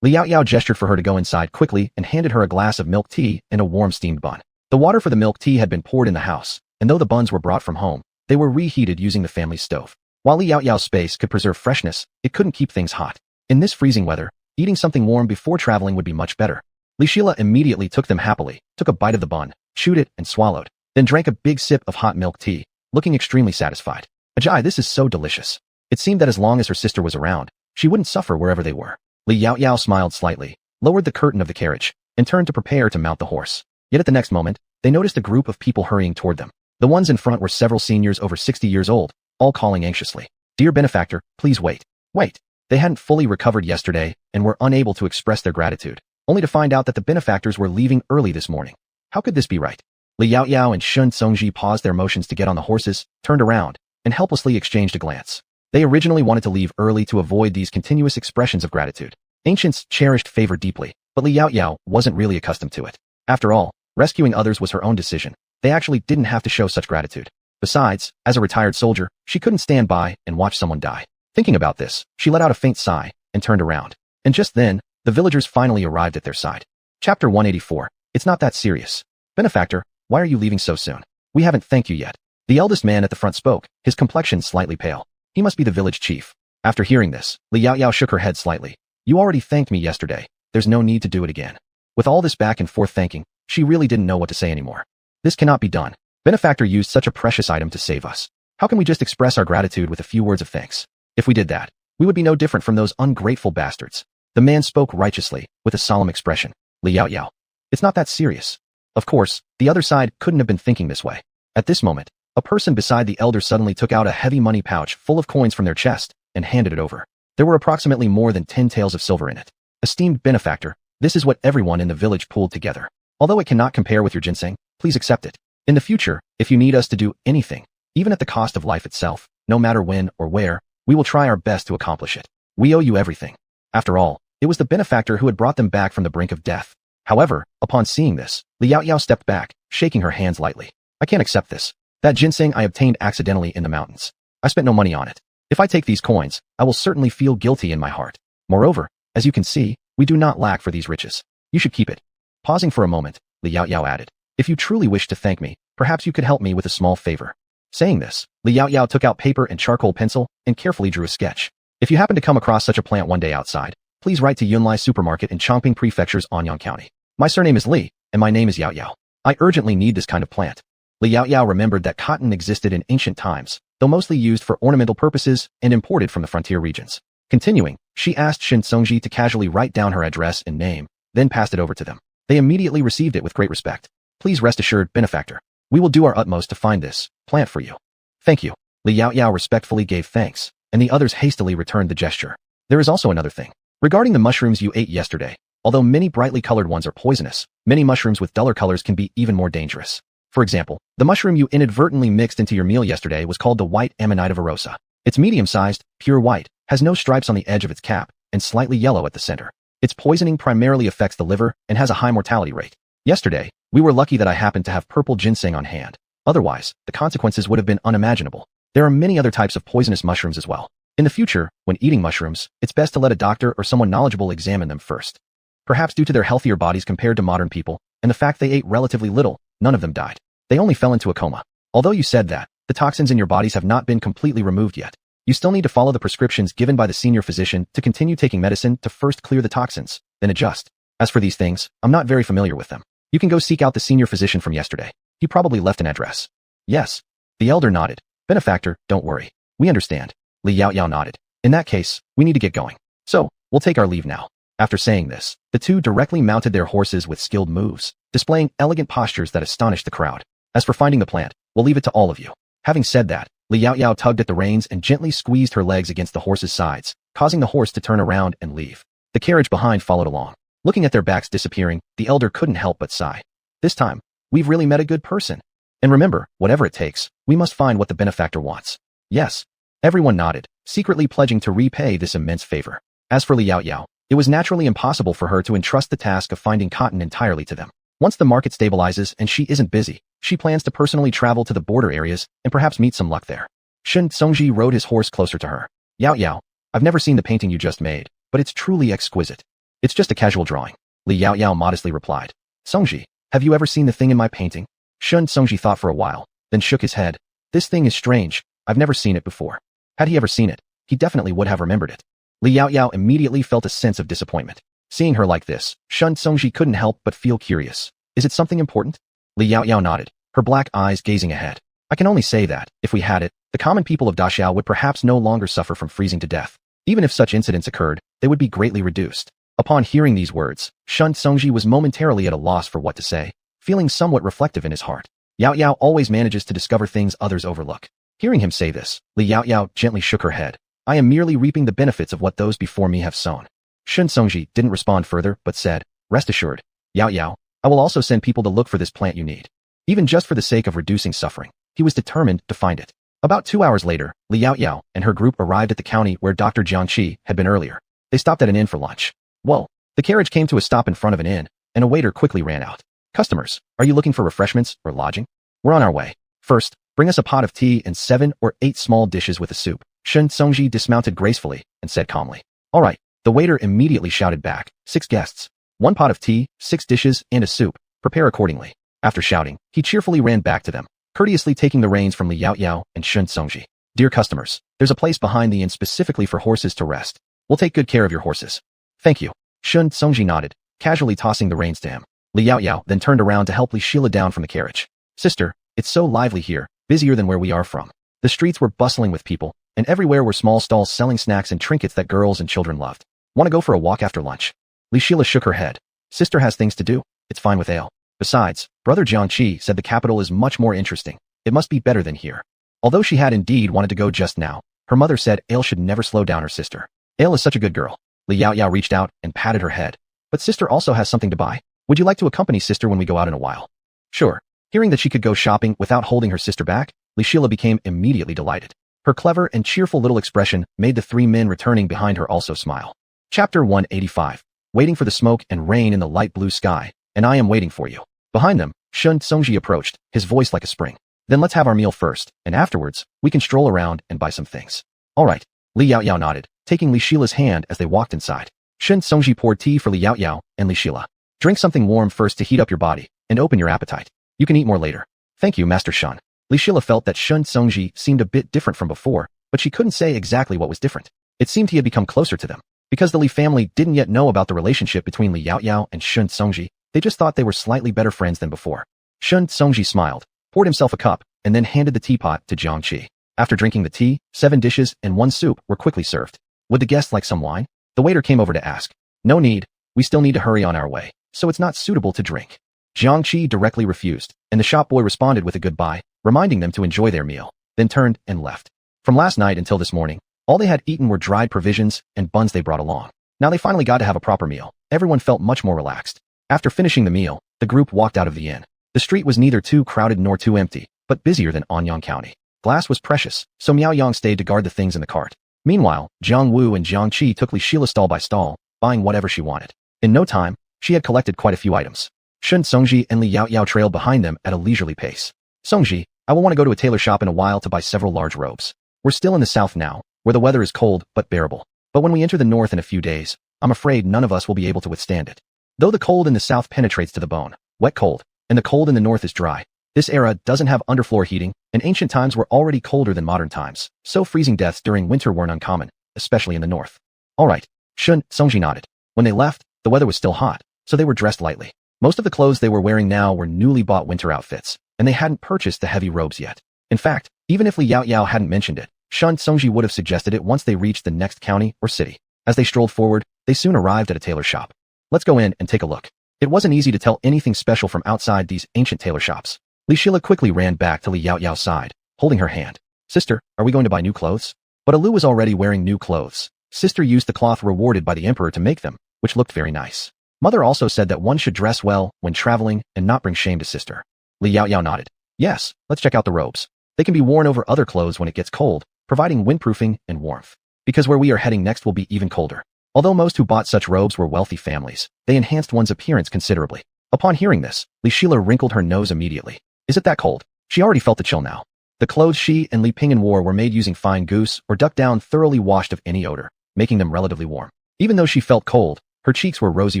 Li Yaoyao gestured for her to go inside quickly and handed her a glass of milk tea and a warm steamed bun. The water for the milk tea had been poured in the house, and though the buns were brought from home, they were reheated using the family stove. While Li Yaoyao's space could preserve freshness, it couldn't keep things hot. In this freezing weather, eating something warm before traveling would be much better. Li Shila immediately took them happily, took a bite of the bun, chewed it and swallowed, then drank a big sip of hot milk tea, looking extremely satisfied. Ajay, this is so delicious. It seemed that as long as her sister was around, she wouldn't suffer wherever they were. Li Yaoyao smiled slightly, lowered the curtain of the carriage, and turned to prepare to mount the horse. Yet at the next moment, they noticed a group of people hurrying toward them. The ones in front were several seniors over 60 years old, all calling anxiously. Dear benefactor, please wait. Wait. They hadn't fully recovered yesterday and were unable to express their gratitude, only to find out that the benefactors were leaving early this morning. How could this be right? Li Yaoyao and Shun Songji paused their motions to get on the horses, turned around, and helplessly exchanged a glance. They originally wanted to leave early to avoid these continuous expressions of gratitude. Ancients cherished favor deeply, but Li Yaoyao wasn't really accustomed to it. After all, rescuing others was her own decision. They actually didn't have to show such gratitude. Besides, as a retired soldier, she couldn't stand by and watch someone die. Thinking about this, she let out a faint sigh and turned around. And just then, the villagers finally arrived at their side. Chapter 184. It's not that serious. Benefactor, why are you leaving so soon? We haven't thanked you yet. The eldest man at the front spoke, his complexion slightly pale. He must be the village chief. After hearing this, Li Yaoyao shook her head slightly. You already thanked me yesterday. There's no need to do it again. With all this back and forth thanking, she really didn't know what to say anymore. This cannot be done. Benefactor used such a precious item to save us. How can we just express our gratitude with a few words of thanks? If we did that, we would be no different from those ungrateful bastards. The man spoke righteously, with a solemn expression. Li Yaoyao. It's not that serious. Of course, the other side couldn't have been thinking this way. At this moment, a person beside the elder suddenly took out a heavy money pouch full of coins from their chest and handed it over. There were approximately more than 10 taels of silver in it. Esteemed benefactor, this is what everyone in the village pooled together. Although it cannot compare with your ginseng, please accept it. In the future, if you need us to do anything, even at the cost of life itself, no matter when or where, we will try our best to accomplish it. We owe you everything. After all, it was the benefactor who had brought them back from the brink of death. However, upon seeing this, Li Yaoyao stepped back, shaking her hands lightly. I can't accept this. That ginseng I obtained accidentally in the mountains. I spent no money on it. If I take these coins, I will certainly feel guilty in my heart. Moreover, as you can see, we do not lack for these riches. You should keep it. Pausing for a moment, Li Yaoyao added, if you truly wish to thank me, perhaps you could help me with a small favor. Saying this, Li Yaoyao took out paper and charcoal pencil and carefully drew a sketch. If you happen to come across such a plant one day outside, please write to Yunlai Supermarket in Chongping Prefecture's Anyang County. My surname is Li, and my name is Yaoyao. I urgently need this kind of plant. Li Yaoyao remembered that cotton existed in ancient times, though mostly used for ornamental purposes and imported from the frontier regions. Continuing, she asked Shin Songji to casually write down her address and name, then passed it over to them. They immediately received it with great respect. Please rest assured, benefactor. We will do our utmost to find this plant for you. Thank you. Li Yaoyao respectfully gave thanks, and the others hastily returned the gesture. There is also another thing. Regarding the mushrooms you ate yesterday, although many brightly colored ones are poisonous, many mushrooms with duller colors can be even more dangerous. For example, the mushroom you inadvertently mixed into your meal yesterday was called the white Amanita virosa. It's medium-sized, pure white, has no stripes on the edge of its cap, and slightly yellow at the center. Its poisoning primarily affects the liver and has a high mortality rate. Yesterday, we were lucky that I happened to have purple ginseng on hand. Otherwise, the consequences would have been unimaginable. There are many other types of poisonous mushrooms as well. In the future, when eating mushrooms, it's best to let a doctor or someone knowledgeable examine them first. Perhaps due to their healthier bodies compared to modern people, and the fact they ate relatively little, none of them died. They only fell into a coma. Although you said that, the toxins in your bodies have not been completely removed yet. You still need to follow the prescriptions given by the senior physician to continue taking medicine to first clear the toxins, then adjust. As for these things, I'm not very familiar with them. You can go seek out the senior physician from yesterday. He probably left an address. Yes. The elder nodded. Benefactor, don't worry. We understand. Li Yaoyao nodded. In that case, we need to get going. So, we'll take our leave now. After saying this, the two directly mounted their horses with skilled moves, displaying elegant postures that astonished the crowd. As for finding the plant, we'll leave it to all of you. Having said that, Li Yaoyao tugged at the reins and gently squeezed her legs against the horse's sides, causing the horse to turn around and leave. The carriage behind followed along. Looking at their backs disappearing, the elder couldn't help but sigh. This time, we've really met a good person. And remember, whatever it takes, we must find what the benefactor wants. Yes. Everyone nodded, secretly pledging to repay this immense favor. As for Li Yaoyao, it was naturally impossible for her to entrust the task of finding cotton entirely to them. Once the market stabilizes and she isn't busy, she plans to personally travel to the border areas and perhaps meet some luck there. Shun Songji rode his horse closer to her. Yaoyao, I've never seen the painting you just made, but it's truly exquisite. It's just a casual drawing, Li Yaoyao modestly replied. Songji, have you ever seen the thing in my painting? Shun Songji thought for a while, then shook his head. This thing is strange, I've never seen it before. Had he ever seen it, he definitely would have remembered it. Li Yaoyao immediately felt a sense of disappointment. Seeing her like this, Shun Songji couldn't help but feel curious. Is it something important? Li Yaoyao nodded, her black eyes gazing ahead. I can only say that, if we had it, the common people of Daxiao would perhaps no longer suffer from freezing to death. Even if such incidents occurred, they would be greatly reduced. Upon hearing these words, Shun Songji was momentarily at a loss for what to say, feeling somewhat reflective in his heart. Yaoyao always manages to discover things others overlook. Hearing him say this, Li Yaoyao gently shook her head. I am merely reaping the benefits of what those before me have sown. Shun Songji didn't respond further, but said, rest assured, Yaoyao, I will also send people to look for this plant you need. Even just for the sake of reducing suffering, he was determined to find it. About 2 hours later, Li Yaoyao and her group arrived at the county where Dr. Jiangqi had been earlier. They stopped at an inn for lunch. Whoa! The carriage came to a stop in front of an inn, and a waiter quickly ran out. Customers, are you looking for refreshments or lodging? We're on our way. First, bring us a pot of tea and 7 or 8 small dishes with a soup. Shun Songji dismounted gracefully and said calmly. All right. The waiter immediately shouted back, 6 guests. 1 pot of tea, 6 dishes, and a soup. Prepare accordingly. After shouting, he cheerfully ran back to them, courteously taking the reins from Li Yaoyao and Shun Songji. Dear customers, there's a place behind the inn specifically for horses to rest. We'll take good care of your horses. Thank you. Shun Songji nodded, casually tossing the reins to him. Li Yaoyao then turned around to help Li Sheila down from the carriage. Sister, it's so lively here, busier than where we are from. The streets were bustling with people, and everywhere were small stalls selling snacks and trinkets that girls and children loved. Want to go for a walk after lunch? Li Sheila shook her head. Sister has things to do. It's fine with ale. Besides, Brother Jiangqi said the capital is much more interesting. It must be better than here. Although she had indeed wanted to go just now, her mother said Ale should never slow down her sister. Ale is such a good girl. Li Yaoyao reached out and patted her head. But sister also has something to buy. Would you like to accompany sister when we go out in a while? Sure. Hearing that she could go shopping without holding her sister back, Li Sheila became immediately delighted. Her clever and cheerful little expression made the 3 men returning behind her also smile. Chapter 185. Waiting for the smoke and rain in the light blue sky, and I am waiting for you. Behind them, Shun Songji approached, his voice like a spring. Then let's have our meal first, and afterwards, we can stroll around and buy some things. All right. Li Yaoyao nodded, taking Li Sheila's hand as they walked inside. Shun Songji poured tea for Li Yaoyao and Li Sheila. Drink something warm first to heat up your body and open your appetite. You can eat more later. Thank you, Master Shun. Li Sheila felt that Shun Songji seemed a bit different from before, but she couldn't say exactly what was different. It seemed he had become closer to them. Because the Li family didn't yet know about the relationship between Li Yaoyao and Shun Songji, they just thought they were slightly better friends than before. Shun Songji smiled, poured himself a cup, and then handed the teapot to Jiangqi. After drinking the tea, 7 dishes and 1 soup were quickly served. Would the guests like some wine? The waiter came over to ask. No need. We still need to hurry on our way, so it's not suitable to drink. Jiangqi directly refused, and the shop boy responded with a goodbye, reminding them to enjoy their meal, then turned and left. From last night until this morning, all they had eaten were dried provisions and buns they brought along. Now they finally got to have a proper meal. Everyone felt much more relaxed. After finishing the meal, the group walked out of the inn. The street was neither too crowded nor too empty, but busier than Anyang County. Glass was precious, so Miao Yang stayed to guard the things in the cart. Meanwhile, Jiang Wu and Jiang Qi took Li Sheila stall by stall, buying whatever she wanted. In no time, she had collected quite a few items. Shun Songji and Li Yaoyao trailed behind them at a leisurely pace. Songji, I will want to go to a tailor shop in a while to buy several large robes. We're still in the south now, where the weather is cold but bearable. But when we enter the north in a few days, I'm afraid none of us will be able to withstand it. Though the cold in the south penetrates to the bone, wet cold, and the cold in the north is dry, this era doesn't have underfloor heating, and ancient times were already colder than modern times, so freezing deaths during winter weren't uncommon, especially in the north. All right, Shun Songji nodded. When they left, the weather was still hot, so they were dressed lightly. Most of the clothes they were wearing now were newly bought winter outfits, and they hadn't purchased the heavy robes yet. In fact, even if Li Yaoyao hadn't mentioned it, Shun Songji would have suggested it once they reached the next county or city. As they strolled forward, they soon arrived at a tailor shop. Let's go in and take a look. It wasn't easy to tell anything special from outside these ancient tailor shops. Li Sheila quickly ran back to Li Yaoyao's side, holding her hand. Sister, are we going to buy new clothes? But Alu was already wearing new clothes. Sister used the cloth rewarded by the emperor to make them, which looked very nice. Mother also said that one should dress well when traveling and not bring shame to sister. Li Yaoyao nodded. Yes, let's check out the robes. They can be worn over other clothes when it gets cold, providing windproofing and warmth. Because where we are heading next will be even colder. Although most who bought such robes were wealthy families, they enhanced one's appearance considerably. Upon hearing this, Li Sheila wrinkled her nose immediately. Is it that cold? She already felt the chill now. The clothes she and Li Pingyan wore were made using fine goose or duck down thoroughly washed of any odor, making them relatively warm. Even though she felt cold, her cheeks were rosy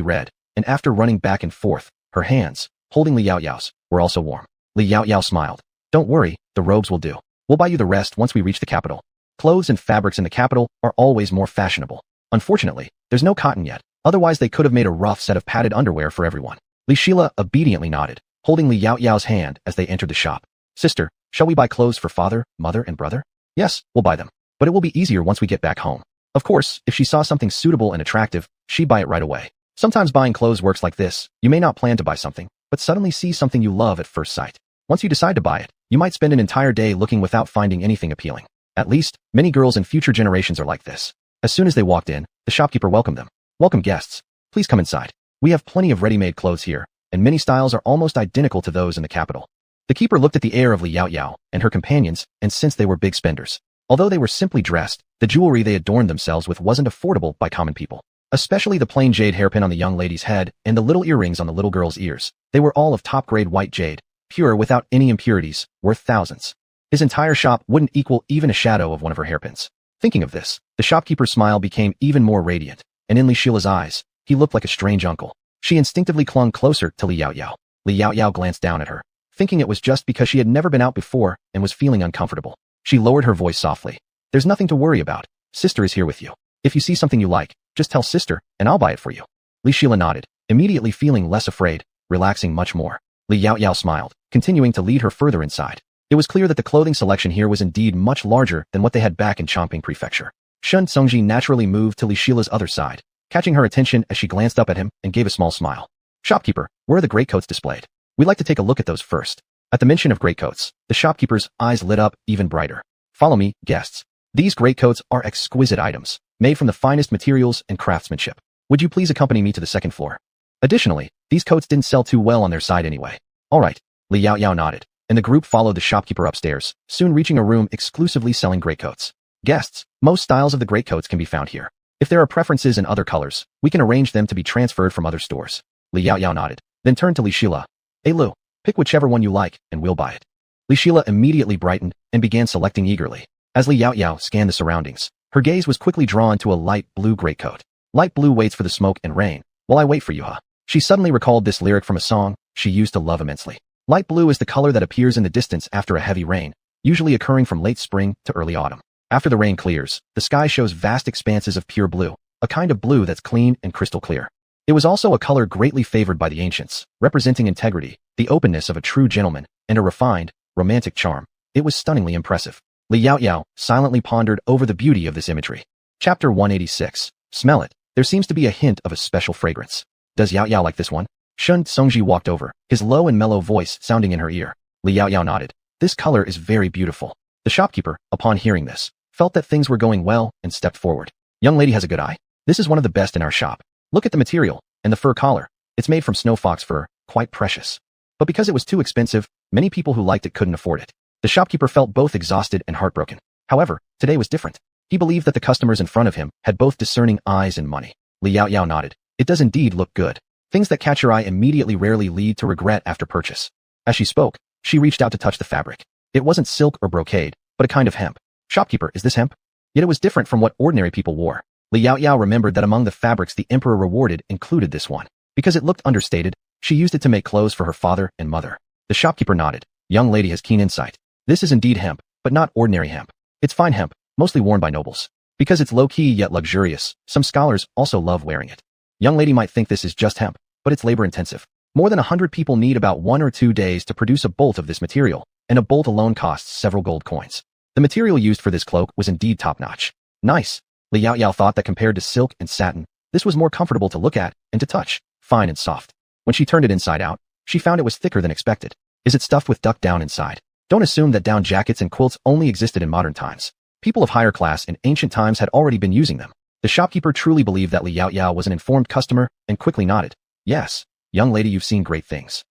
red, and after running back and forth, her hands, holding Li Yaoyao's, were also warm. Li Yaoyao smiled. Don't worry, the robes will do. We'll buy you the rest once we reach the capital. Clothes and fabrics in the capital are always more fashionable. Unfortunately, there's no cotton yet, otherwise they could have made a rough set of padded underwear for everyone. Li Sheila obediently nodded, holding Li Yaoyao's hand as they entered the shop. Sister, shall we buy clothes for father, mother, and brother? Yes, we'll buy them. But it will be easier once we get back home. Of course, if she saw something suitable and attractive, she'd buy it right away. Sometimes buying clothes works like this. You may not plan to buy something, but suddenly see something you love at first sight. Once you decide to buy it, you might spend an entire day looking without finding anything appealing. At least, many girls in future generations are like this. As soon as they walked in, the shopkeeper welcomed them. Welcome guests. Please come inside. We have plenty of ready-made clothes here, and many styles are almost identical to those in the capital. The keeper looked at the air of Li Yaoyao and her companions and sensed they were big spenders. Although they were simply dressed, the jewelry they adorned themselves with wasn't affordable by common people. Especially the plain jade hairpin on the young lady's head and the little earrings on the little girl's ears. They were all of top-grade white jade, pure without any impurities, worth thousands. His entire shop wouldn't equal even a shadow of one of her hairpins. Thinking of this, the shopkeeper's smile became even more radiant, and in Li Sheila's eyes, he looked like a strange uncle. She instinctively clung closer to Li Yaoyao. Li Yaoyao glanced down at her, thinking it was just because she had never been out before and was feeling uncomfortable. She lowered her voice softly. There's nothing to worry about. Sister is here with you. If you see something you like, just tell sister, and I'll buy it for you. Li Sheila nodded, immediately feeling less afraid, relaxing much more. Li Yaoyao smiled, continuing to lead her further inside. It was clear that the clothing selection here was indeed much larger than what they had back in Chongping Prefecture. Shun Tsungji naturally moved to Li Sheila's other side, catching her attention as she glanced up at him and gave a small smile. Shopkeeper, where are the greatcoats displayed? We'd like to take a look at those first. At the mention of greatcoats, the shopkeeper's eyes lit up even brighter. Follow me, guests. These greatcoats are exquisite items, made from the finest materials and craftsmanship. Would you please accompany me to the second floor? Additionally, these coats didn't sell too well on their side anyway. All right, Li Yaoyao nodded, and the group followed the shopkeeper upstairs, soon reaching a room exclusively selling greatcoats. Guests, most styles of the greatcoats can be found here. If there are preferences in other colors, we can arrange them to be transferred from other stores. Li Yaoyao nodded, then turned to Li Sheila. Hey Lu, pick whichever one you like, and we'll buy it. Li Sheila immediately brightened and began selecting eagerly. As Li Yaoyao scanned the surroundings, her gaze was quickly drawn to a light blue greatcoat. Light blue waits for the smoke and rain, while I wait for you, huh? She suddenly recalled this lyric from a song she used to love immensely. Light blue is the color that appears in the distance after a heavy rain, usually occurring from late spring to early autumn. After the rain clears, the sky shows vast expanses of pure blue, a kind of blue that's clean and crystal clear. It was also a color greatly favored by the ancients, representing integrity, the openness of a true gentleman, and a refined, romantic charm. It was stunningly impressive. Li Yaoyao silently pondered over the beauty of this imagery. Chapter 186. Smell it. There seems to be a hint of a special fragrance. Does Yaoyao like this one? Shun Tsungji walked over, his low and mellow voice sounding in her ear. Li Yaoyao nodded. This color is very beautiful. The shopkeeper, upon hearing this, felt that things were going well and stepped forward. Young lady has a good eye. This is one of the best in our shop. Look at the material, and the fur collar. It's made from snow fox fur, quite precious. But because it was too expensive, many people who liked it couldn't afford it. The shopkeeper felt both exhausted and heartbroken. However, today was different. He believed that the customers in front of him had both discerning eyes and money. Li Yaoyao nodded. It does indeed look good. Things that catch your eye immediately rarely lead to regret after purchase. As she spoke, she reached out to touch the fabric. It wasn't silk or brocade, but a kind of hemp. Shopkeeper, is this hemp? Yet it was different from what ordinary people wore. Li Yaoyao remembered that among the fabrics the emperor rewarded included this one. Because it looked understated, she used it to make clothes for her father and mother. The shopkeeper nodded. Young lady has keen insight. This is indeed hemp, but not ordinary hemp. It's fine hemp, mostly worn by nobles. Because it's low-key yet luxurious, some scholars also love wearing it. Young lady might think this is just hemp, but it's labor-intensive. More than 100 people need about 1 or 2 days to produce a bolt of this material, and a bolt alone costs several gold coins. The material used for this cloak was indeed top-notch. Nice. Li Yaoyao thought that compared to silk and satin, this was more comfortable to look at and to touch, fine and soft. When she turned it inside out, she found it was thicker than expected. Is it stuffed with duck down inside? Don't assume that down jackets and quilts only existed in modern times. People of higher class in ancient times had already been using them. The shopkeeper truly believed that Li Yaoyao was an informed customer and quickly nodded. Yes, young lady, you've seen great things.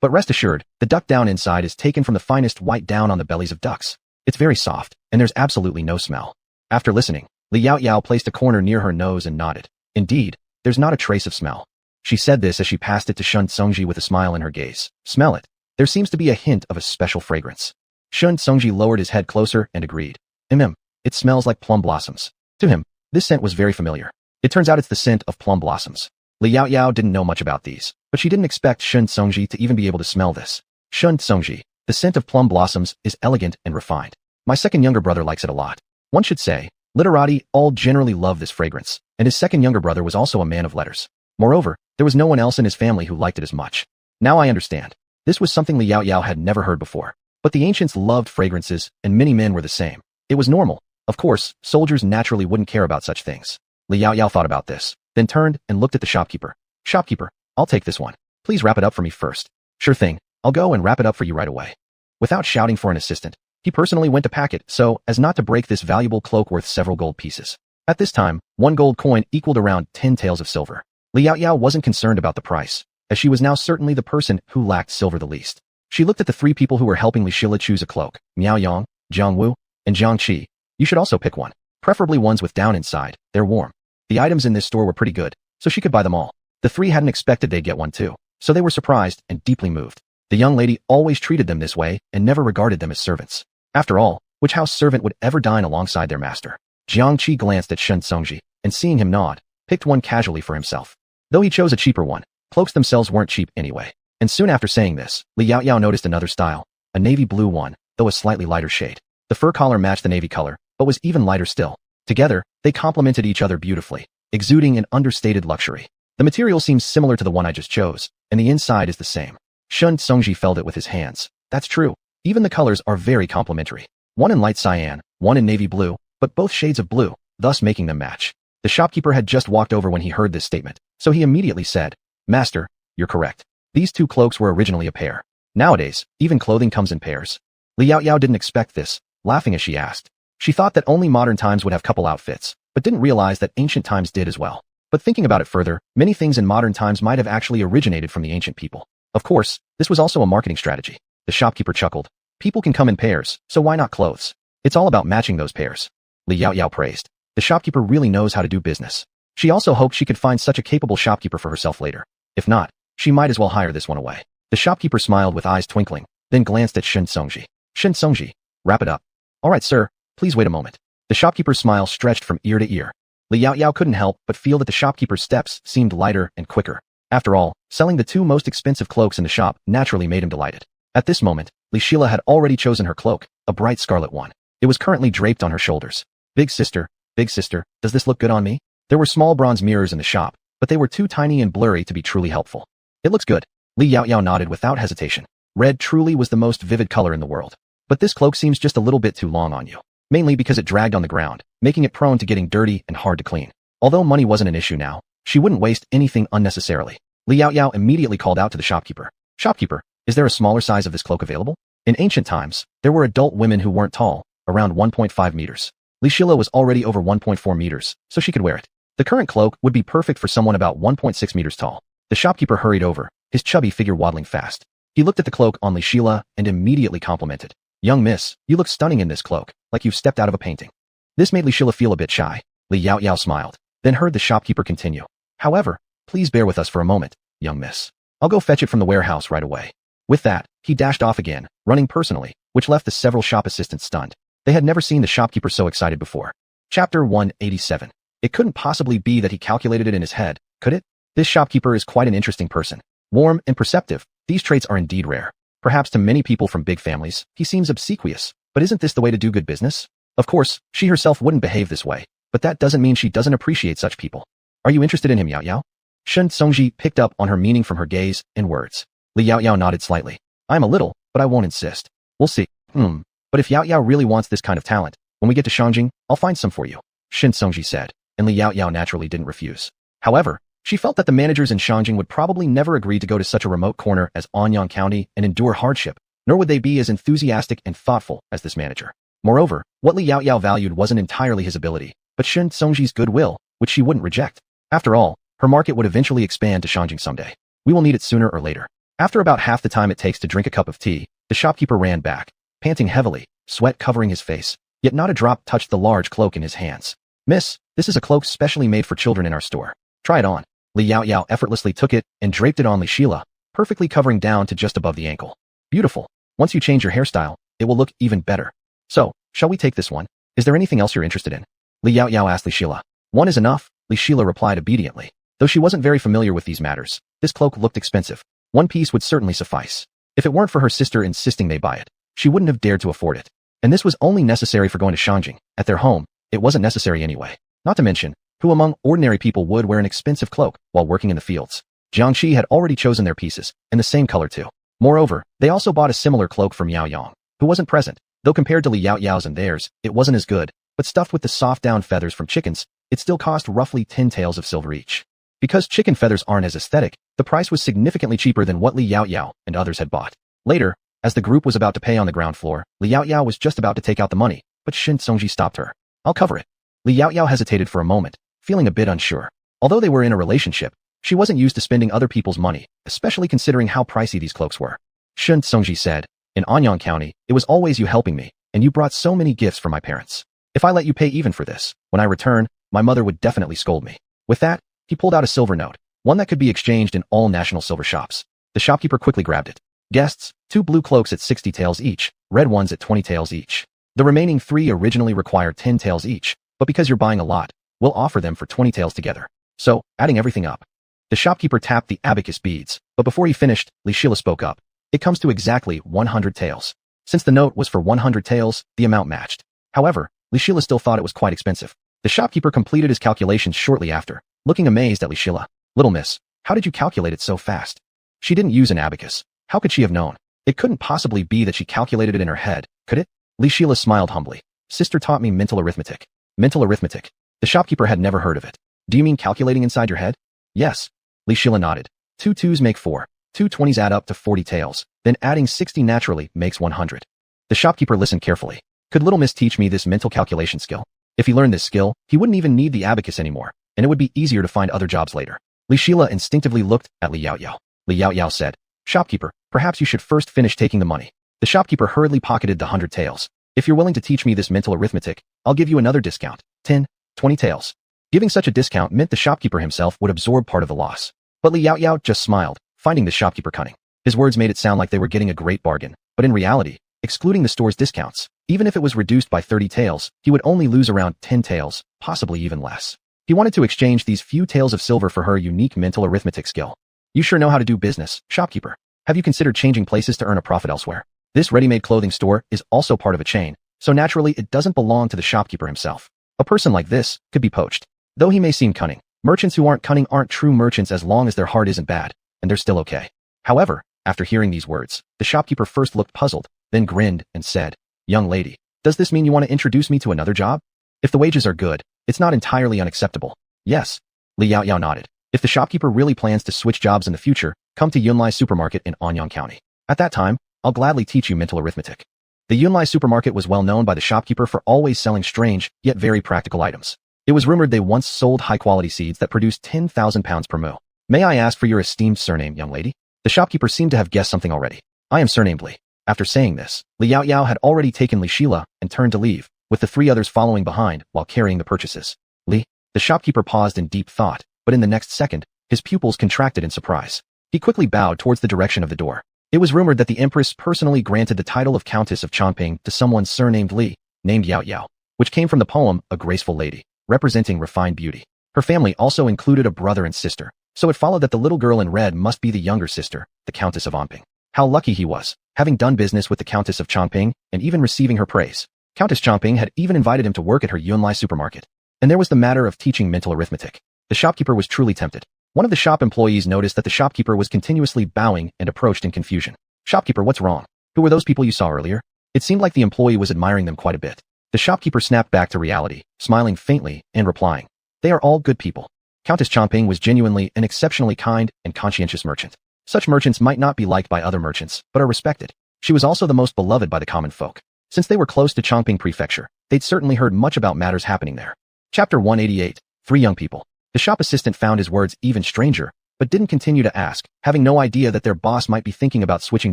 But rest assured, the duck down inside is taken from the finest white down on the bellies of ducks. It's very soft, and there's absolutely no smell. After listening, Li Yaoyao placed a corner near her nose and nodded. Indeed, there's not a trace of smell. She said this as she passed it to Shun Songji with a smile in her gaze. Smell it. There seems to be a hint of a special fragrance. Shun Songji lowered his head closer and agreed. It smells like plum blossoms. To him, this scent was very familiar. It turns out it's the scent of plum blossoms. Li Yaoyao didn't know much about these, but she didn't expect Shun Songji to even be able to smell this. Shun Songji, the scent of plum blossoms is elegant and refined. My second younger brother likes it a lot. One should say, literati all generally love this fragrance, and his second younger brother was also a man of letters. Moreover, there was no one else in his family who liked it as much. Now I understand. This was something Li Yaoyao had never heard before. But the ancients loved fragrances, and many men were the same. It was normal. Of course, soldiers naturally wouldn't care about such things. Li Yaoyao thought about this, then turned and looked at the shopkeeper. Shopkeeper, I'll take this one. Please wrap it up for me first. Sure thing, I'll go and wrap it up for you right away. Without shouting for an assistant, he personally went to pack it so as not to break this valuable cloak worth several gold pieces. At this time, 1 gold coin equaled around 10 taels of silver. Li Yaoyao wasn't concerned about the price, as she was now certainly the person who lacked silver the least. She looked at the 3 people who were helping Li Shila choose a cloak, Miao Yang, Jiang Wu, and Jiang Qi. You should also pick one, preferably ones with down inside, they're warm. The items in this store were pretty good, so she could buy them all. The 3 hadn't expected they'd get one too, so they were surprised and deeply moved. The young lady always treated them this way and never regarded them as servants. After all, which house servant would ever dine alongside their master? Jiang Qi glanced at Shun Songji, and seeing him nod, picked one casually for himself. Though he chose a cheaper one, cloaks themselves weren't cheap anyway. And soon after saying this, Li Yaoyao noticed another style, a navy blue one, though a slightly lighter shade. The fur collar matched the navy color, but was even lighter still. Together, they complemented each other beautifully, exuding an understated luxury. The material seems similar to the one I just chose, and the inside is the same. Shun Songji felt it with his hands. That's true. Even the colors are very complementary. One in light cyan, one in navy blue, but both shades of blue, thus making them match. The shopkeeper had just walked over when he heard this statement, so he immediately said, Master, you're correct. These 2 cloaks were originally a pair. Nowadays, even clothing comes in pairs. Li Yaoyao didn't expect this, laughing as she asked. She thought that only modern times would have couple outfits, but didn't realize that ancient times did as well. But thinking about it further, many things in modern times might have actually originated from the ancient people. Of course, this was also a marketing strategy. The shopkeeper chuckled. People can come in pairs, so why not clothes? It's all about matching those pairs. Li Yaoyao praised. The shopkeeper really knows how to do business. She also hoped she could find such a capable shopkeeper for herself later. If not, she might as well hire this one away. The shopkeeper smiled with eyes twinkling, then glanced at Shun Songji. Shun Songji, wrap it up. All right, sir, please wait a moment. The shopkeeper's smile stretched from ear to ear. Li Yaoyao couldn't help but feel that the shopkeeper's steps seemed lighter and quicker. After all, selling the 2 most expensive cloaks in the shop naturally made him delighted. At this moment, Li Shila had already chosen her cloak, a bright scarlet one. It was currently draped on her shoulders. Big sister, does this look good on me? There were small bronze mirrors in the shop, but they were too tiny and blurry to be truly helpful. It looks good. Li Yaoyao nodded without hesitation. Red truly was the most vivid color in the world. But this cloak seems just a little bit too long on you. Mainly because it dragged on the ground, making it prone to getting dirty and hard to clean. Although money wasn't an issue now, she wouldn't waste anything unnecessarily. Li Yaoyao immediately called out to the shopkeeper. Shopkeeper, is there a smaller size of this cloak available? In ancient times, there were adult women who weren't tall, around 1.5 meters. Li Shila was already over 1.4 meters, so she could wear it. The current cloak would be perfect for someone about 1.6 meters tall. The shopkeeper hurried over, his chubby figure waddling fast. He looked at the cloak on Li Shila and immediately complimented. Young miss, you look stunning in this cloak, like you've stepped out of a painting. This made Li Shila feel a bit shy. Li Yaoyao smiled, then heard the shopkeeper continue. However, please bear with us for a moment, young miss. I'll go fetch it from the warehouse right away. With that, he dashed off again, running personally, which left the several shop assistants stunned. They had never seen the shopkeeper so excited before. Chapter 187. It couldn't possibly be that he calculated it in his head, could it? This shopkeeper is quite an interesting person. Warm and perceptive, these traits are indeed rare. Perhaps to many people from big families, he seems obsequious, but isn't this the way to do good business? Of course, she herself wouldn't behave this way, but that doesn't mean she doesn't appreciate such people. Are you interested in him, Yaoyao? Shun Songji picked up on her meaning from her gaze and words. Li Yaoyao nodded slightly. I'm a little, but I won't insist. We'll see. But if Yaoyao really wants this kind of talent, when we get to Shangjing, I'll find some for you, Shun Songji said, and Li Yaoyao naturally didn't refuse. However, she felt that the managers in Shangjing would probably never agree to go to such a remote corner as Anyang County and endure hardship, nor would they be as enthusiastic and thoughtful as this manager. Moreover, what Li Yaoyao valued wasn't entirely his ability, but Shun Songji's goodwill, which she wouldn't reject. After all, her market would eventually expand to Shangjing someday. We will need it sooner or later. After about half the time it takes to drink a cup of tea, the shopkeeper ran back, panting heavily, sweat covering his face, yet not a drop touched the large cloak in his hands. "Miss, this is a cloak specially made for children in our store. Try it on." Li Yaoyao effortlessly took it and draped it on Li Sheila, perfectly covering down to just above the ankle. "Beautiful. Once you change your hairstyle, it will look even better. So, shall we take this one? Is there anything else you're interested in?" Li Yaoyao asked Li Sheila. "One is enough," Li Sheila replied obediently. Though she wasn't very familiar with these matters, this cloak looked expensive. One piece would certainly suffice. If it weren't for her sister insisting they buy it, she wouldn't have dared to afford it. And this was only necessary for going to Shangjing. At their home, it wasn't necessary anyway. Not to mention, who among ordinary people would wear an expensive cloak while working in the fields? Jiangxi had already chosen their pieces, and the same color too. Moreover, they also bought a similar cloak from Miao Yang, who wasn't present. Though compared to Li Yaoyao's and theirs, it wasn't as good, but stuffed with the soft down feathers from chickens, it still cost roughly 10 taels of silver each. Because chicken feathers aren't as aesthetic, the price was significantly cheaper than what Li Yaoyao and others had bought. Later, as the group was about to pay on the ground floor, Li Yaoyao was just about to take out the money, but Shin Songji stopped her. "I'll cover it." Li Yaoyao hesitated for a moment, feeling a bit unsure. Although they were in a relationship, she wasn't used to spending other people's money, especially considering how pricey these cloaks were. Shin Songji said, "In Anyang County, it was always you helping me, and you brought so many gifts for my parents. If I let you pay even for this, when I return, my mother would definitely scold me." With that, he pulled out a silver note, one that could be exchanged in all national silver shops. The shopkeeper quickly grabbed it. "Guests, 2 blue cloaks at 60 taels each, red ones at 20 taels each. The remaining 3 originally required 10 taels each, but because you're buying a lot, we'll offer them for 20 taels together. So, adding everything up." The shopkeeper tapped the abacus beads, but before he finished, Li Sheila spoke up. "It comes to exactly 100 taels." Since the note was for 100 taels, the amount matched. However, Li Sheila still thought it was quite expensive. The shopkeeper completed his calculations shortly after, looking amazed at Li Sheila. "Little miss, how did you calculate it so fast?" She didn't use an abacus. How could she have known? It couldn't possibly be that she calculated it in her head, could it? Li Sheila smiled humbly. "Sister taught me mental arithmetic." Mental arithmetic? The shopkeeper had never heard of it. "Do you mean calculating inside your head?" "Yes." Li Sheila nodded. 2 2s make 4. 2 20s add up to 40 taels. Then adding 60 naturally makes 100. The shopkeeper listened carefully. Could little miss teach me this mental calculation skill? If he learned this skill, he wouldn't even need the abacus anymore, and it would be easier to find other jobs later. Li Sheila instinctively looked at Li Yaoyao. Li Yaoyao said, "Shopkeeper, perhaps you should first finish taking the money." The shopkeeper hurriedly pocketed the 100 taels. "If you're willing to teach me this mental arithmetic, I'll give you another discount, 10, 20 taels." Giving such a discount meant the shopkeeper himself would absorb part of the loss. But Li Yaoyao just smiled, finding the shopkeeper cunning. His words made it sound like they were getting a great bargain, but in reality, excluding the store's discounts, even if it was reduced by 30 taels, he would only lose around 10 taels, possibly even less. He wanted to exchange these few taels of silver for her unique mental arithmetic skill. "You sure know how to do business, shopkeeper. Have you considered changing places to earn a profit elsewhere?" This ready-made clothing store is also part of a chain, so naturally it doesn't belong to the shopkeeper himself. A person like this could be poached. Though he may seem cunning, merchants who aren't cunning aren't true merchants as long as their heart isn't bad, and they're still okay. However, after hearing these words, the shopkeeper first looked puzzled, then grinned and said, "Young lady, does this mean you want to introduce me to another job? If the wages are good, it's not entirely unacceptable." "Yes." Li Yaoyao nodded. "If the shopkeeper really plans to switch jobs in the future, come to Yunlai Supermarket in Anyang County. At that time, I'll gladly teach you mental arithmetic." The Yunlai Supermarket was well known by the shopkeeper for always selling strange, yet very practical items. It was rumored they once sold high-quality seeds that produced 10,000 pounds per moo. "May I ask for your esteemed surname, young lady?" The shopkeeper seemed to have guessed something already. "I am surnamed Li." After saying this, Li Yaoyao had already taken Li Sheila and turned to leave, with the 3 others following behind while carrying the purchases. "Li?" The shopkeeper paused in deep thought, but in the next second, his pupils contracted in surprise. He quickly bowed towards the direction of the door. It was rumored that the empress personally granted the title of Countess of Chongping to someone surnamed Li, named Yaoyao, which came from the poem A Graceful Lady, representing refined beauty. Her family also included a brother and sister, so it followed that the little girl in red must be the younger sister, the Countess of Onping. How lucky he was, having done business with the Countess of Chongping and even receiving her praise. Countess Chongping had even invited him to work at her Yunlai supermarket. And there was the matter of teaching mental arithmetic. The shopkeeper was truly tempted. One of the shop employees noticed that the shopkeeper was continuously bowing and approached in confusion. "Shopkeeper, what's wrong? Who were those people you saw earlier?" It seemed like the employee was admiring them quite a bit. The shopkeeper snapped back to reality, smiling faintly and replying, "They are all good people." Countess Chongping was genuinely an exceptionally kind and conscientious merchant. Such merchants might not be liked by other merchants, but are respected. She was also the most beloved by the common folk. Since they were close to Chongping Prefecture, they'd certainly heard much about matters happening there. Chapter 188, 3 Young People. The shop assistant found his words even stranger, but didn't continue to ask, having no idea that their boss might be thinking about switching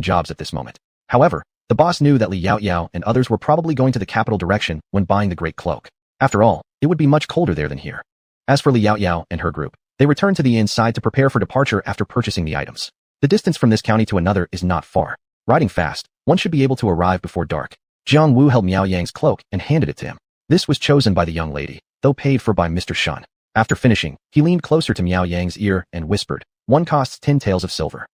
jobs at this moment. However, The boss knew that Li Yaoyao and others were probably going to the capital direction when buying the great cloak. After all, it would be much colder there than here. As for Li Yaoyao and her group, they returned to the inside to prepare for departure after purchasing the items. The distance from this county to another is not far. Riding fast, one should be able to arrive before dark. Jiang Wu held Miao Yang's cloak and handed it to him. This was chosen by the young lady, though paid for by Mr. Shun. After finishing, he leaned closer to Miao Yang's ear and whispered, "One costs 10 taels of silver."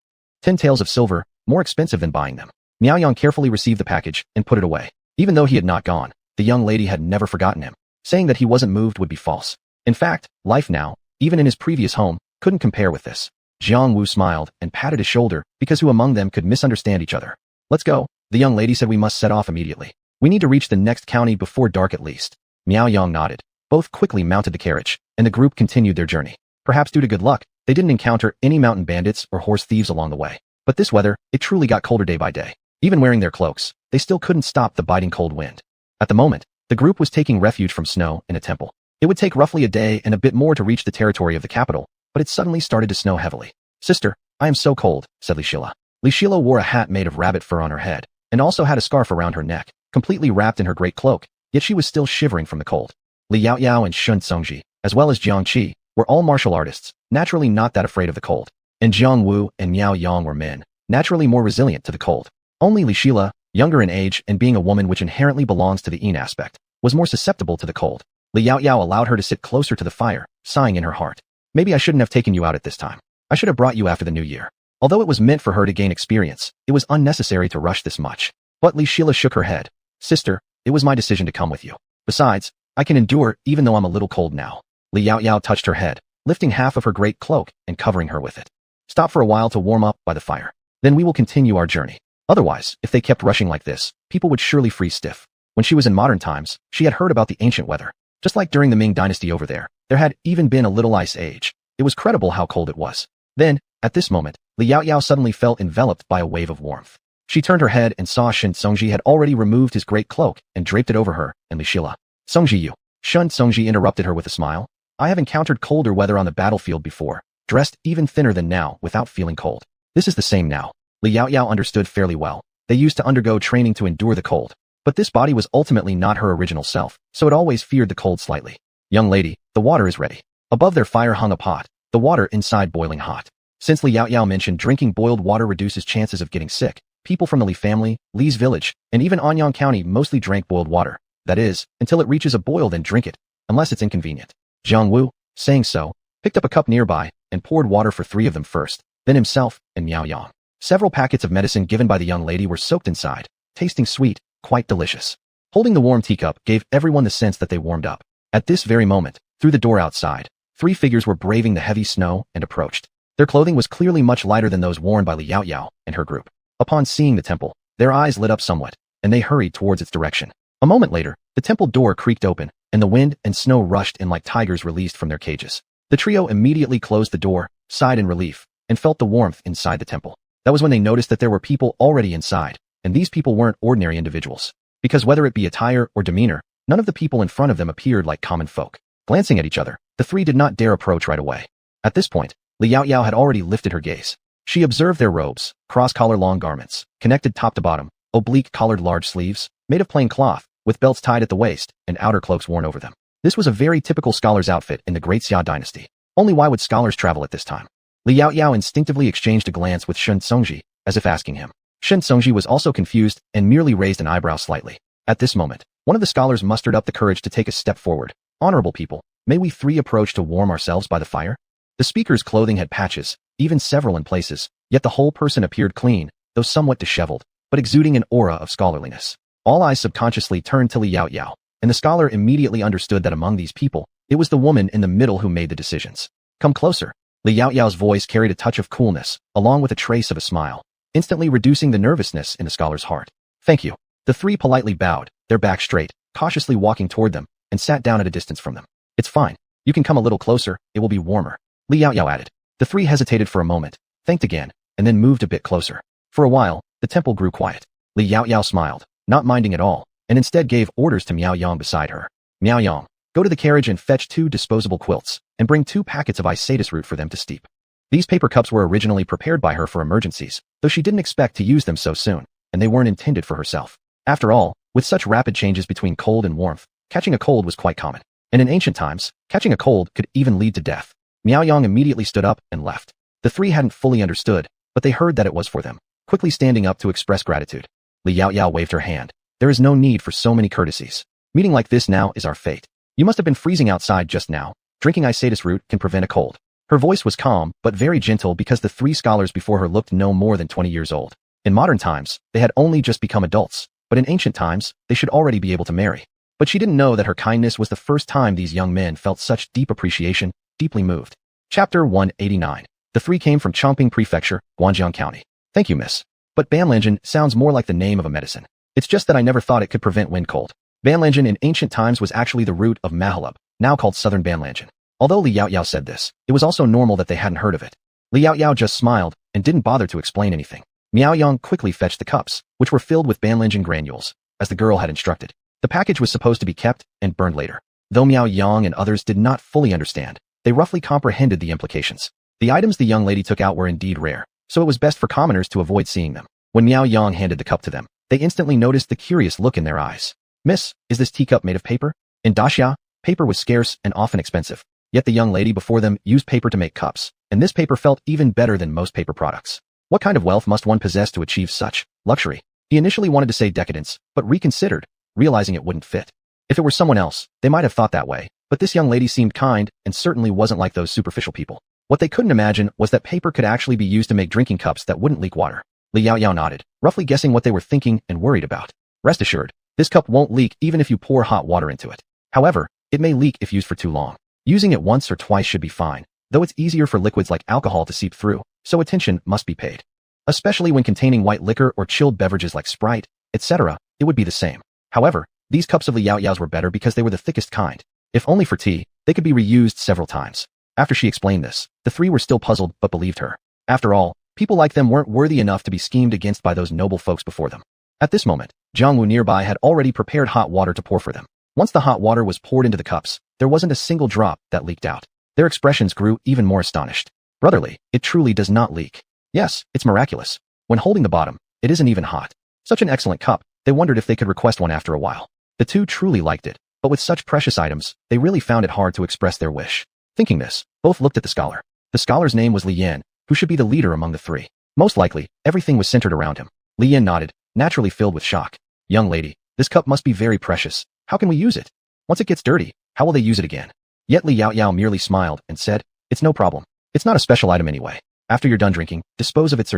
10 taels of silver, more expensive than buying them. Miao Yang carefully received the package and put it away. Even though he had not gone, the young lady had never forgotten him. Saying that he wasn't moved would be false. In fact, life now, even in his previous home, couldn't compare with this. Jiang Wu smiled and patted his shoulder because who among them could misunderstand each other? "Let's go." The young lady said we must set off immediately. "We need to reach the next county before dark at least." Miao Yang nodded. Both quickly mounted the carriage, and the group continued their journey. Perhaps due to good luck, they didn't encounter any mountain bandits or horse thieves along the way. But this weather, it truly got colder day by day. Even wearing their cloaks, they still couldn't stop the biting cold wind. At the moment, the group was taking refuge from snow in a temple. It would take roughly a day and a bit more to reach the territory of the capital, but it suddenly started to snow heavily. "Sister, I am so cold," said Li Shila. Li Shila wore a hat made of rabbit fur on her head, and also had a scarf around her neck, completely wrapped in her great cloak, yet she was still shivering from the cold. Li Yaoyao and Shun Tsungji, as well as Jiang Qi, were all martial artists, naturally not that afraid of the cold. And Jiang Wu and Miao Yang were men, naturally more resilient to the cold. Only Li Shila, younger in age and being a woman which inherently belongs to the yin aspect, was more susceptible to the cold. Li Yaoyao allowed her to sit closer to the fire, sighing in her heart. "Maybe I shouldn't have taken you out at this time. I should have brought you after the new year." Although it was meant for her to gain experience, it was unnecessary to rush this much. But Li Shila shook her head. "Sister, it was my decision to come with you. Besides, I can endure even though I'm a little cold now." Li Yaoyao touched her head, lifting half of her great cloak and covering her with it. "Stop for a while to warm up by the fire. Then we will continue our journey. Otherwise, if they kept rushing like this, people would surely freeze stiff." When she was in modern times, she had heard about the ancient weather. Just like during the Ming dynasty over there had even been a little ice age. It was credible how cold it was. Then, at this moment, Li Yaoyao suddenly felt enveloped by a wave of warmth. She turned her head and saw Shun Tsungji had already removed his great cloak and draped it over her and Li Shila. "Tsungji, you." Shun Tsungji interrupted her with a smile. "I have encountered colder weather on the battlefield before, dressed even thinner than now without feeling cold. This is the same now." Li Yaoyao understood fairly well. They used to undergo training to endure the cold. But this body was ultimately not her original self, so it always feared the cold slightly. "Young lady, the water is ready." Above their fire hung a pot, the water inside boiling hot. Since Li Yaoyao mentioned drinking boiled water reduces chances of getting sick, people from the Li family, Li's village, and even Anyang County mostly drank boiled water. That is, until it reaches a boil then drink it, unless it's inconvenient. Jiang Wu, saying so, picked up a cup nearby and poured water for 3 of them first, then himself and Miao Yang. Several packets of medicine given by the young lady were soaked inside, tasting sweet, quite delicious. Holding the warm teacup gave everyone the sense that they warmed up. At this very moment, through the door outside, 3 figures were braving the heavy snow and approached. Their clothing was clearly much lighter than those worn by Li Yaoyao and her group. Upon seeing the temple, their eyes lit up somewhat, and they hurried towards its direction. A moment later, the temple door creaked open, and the wind and snow rushed in like tigers released from their cages. The trio immediately closed the door, sighed in relief, and felt the warmth inside the temple. That was when they noticed that there were people already inside, and these people weren't ordinary individuals. Because whether it be attire or demeanor, none of the people in front of them appeared like common folk. Glancing at each other, the 3 did not dare approach right away. At this point, Li Yaoyao had already lifted her gaze. She observed their robes, cross-collar long garments, connected top to bottom, oblique-collared large sleeves, made of plain cloth, with belts tied at the waist, and outer cloaks worn over them. This was a very typical scholar's outfit in the Great Xia dynasty. Only why would scholars travel at this time? Li Yaoyao instinctively exchanged a glance with Shun Tsungji, as if asking him. Shun Tsungji was also confused and merely raised an eyebrow slightly. At this moment, one of the scholars mustered up the courage to take a step forward. "Honorable people, may we 3 approach to warm ourselves by the fire?" The speaker's clothing had patches, even several in places, yet the whole person appeared clean, though somewhat disheveled, but exuding an aura of scholarliness. All eyes subconsciously turned to Li Yaoyao, and the scholar immediately understood that among these people, it was the woman in the middle who made the decisions. "Come closer." Li Yaoyao's voice carried a touch of coolness, along with a trace of a smile, instantly reducing the nervousness in the scholar's heart. "Thank you." The 3 politely bowed, their backs straight, cautiously walking toward them, and sat down at a distance from them. "It's fine. You can come a little closer, it will be warmer," Li Yaoyao added. The 3 hesitated for a moment, thanked again, and then moved a bit closer. For a while, the temple grew quiet. Li Yaoyao smiled, not minding at all, and instead gave orders to Miao Yang beside her. "Miao Yang, go to the carriage and fetch 2 disposable quilts, and bring 2 packets of isatis root for them to steep." These paper cups were originally prepared by her for emergencies, though she didn't expect to use them so soon. and they weren't intended for herself. After all, with such rapid changes between cold and warmth, catching a cold was quite common. And in ancient times, catching a cold could even lead to death. Miao Yang immediately stood up and left. The three hadn't fully understood, but they heard that it was for them, quickly standing up to express gratitude. Li Yaoyao waved her hand. There is no need for so many courtesies. Meeting like this now is our fate. You must have been freezing outside just now. Drinking emaciated root can prevent a cold. Her voice was calm, but very gentle because the three scholars before her looked no more than 20 years old. In modern times, they had only just become adults, but in ancient times, they should already be able to marry. But she didn't know that her kindness was the first time these young men felt such deep appreciation, deeply moved. Chapter 189. The three came from Chongping Prefecture, Guangjiang County. Thank you, miss. But banlangen sounds more like the name of a medicine. It's just that I never thought it could prevent wind cold. Banlangen in ancient times was actually the root of mahalub, now called southern banlangen. Although Li Yaoyao said this, it was also normal that they hadn't heard of it. Li Yaoyao just smiled and didn't bother to explain anything. Miao Yang quickly fetched the cups, which were filled with banlangen granules, as the girl had instructed. The package was supposed to be kept and burned later. Though Miao Yang and others did not fully understand, they roughly comprehended the implications. The items the young lady took out were indeed rare, so it was best for commoners to avoid seeing them. When Miao Yang handed the cup to them, they instantly noticed the curious look in their eyes. Miss, is this teacup made of paper? In Daxia, paper was scarce and often expensive. Yet the young lady before them used paper to make cups, and this paper felt even better than most paper products. What kind of wealth must one possess to achieve such luxury? He initially wanted to say decadence, but reconsidered, realizing it wouldn't fit. If it were someone else, they might have thought that way, but this young lady seemed kind and certainly wasn't like those superficial people. What they couldn't imagine was that paper could actually be used to make drinking cups that wouldn't leak water. Li Yaoyao nodded, roughly guessing what they were thinking and worried about. Rest assured, this cup won't leak even if you pour hot water into it. However, it may leak if used for too long. Using it once or twice should be fine, though it's easier for liquids like alcohol to seep through, so attention must be paid. Especially when containing white liquor or chilled beverages like Sprite, etc., it would be the same. However, these cups of Li Yaoyao's were better because they were the thickest kind. If only for tea, they could be reused several times. After she explained this, the three were still puzzled but believed her. After all, people like them weren't worthy enough to be schemed against by those noble folks before them. At this moment, Jiang Wu nearby had already prepared hot water to pour for them. Once the hot water was poured into the cups, there wasn't a single drop that leaked out. Their expressions grew even more astonished. Brotherly, it truly does not leak. Yes, it's miraculous. When holding the bottom, it isn't even hot. Such an excellent cup, they wondered if they could request one after a while. The two truly liked it, but with such precious items, they really found it hard to express their wish. Thinking this, both looked at the scholar. The scholar's name was Li Yan, who should be the leader among the three. Most likely, everything was centered around him. Li Yan nodded, naturally filled with shock. Young lady, this cup must be very precious. How can we use it? Once it gets dirty, how will they use it again? Yet Li Yaoyao merely smiled and said, it's no problem. It's not a special item anyway. After you're done drinking, dispose of its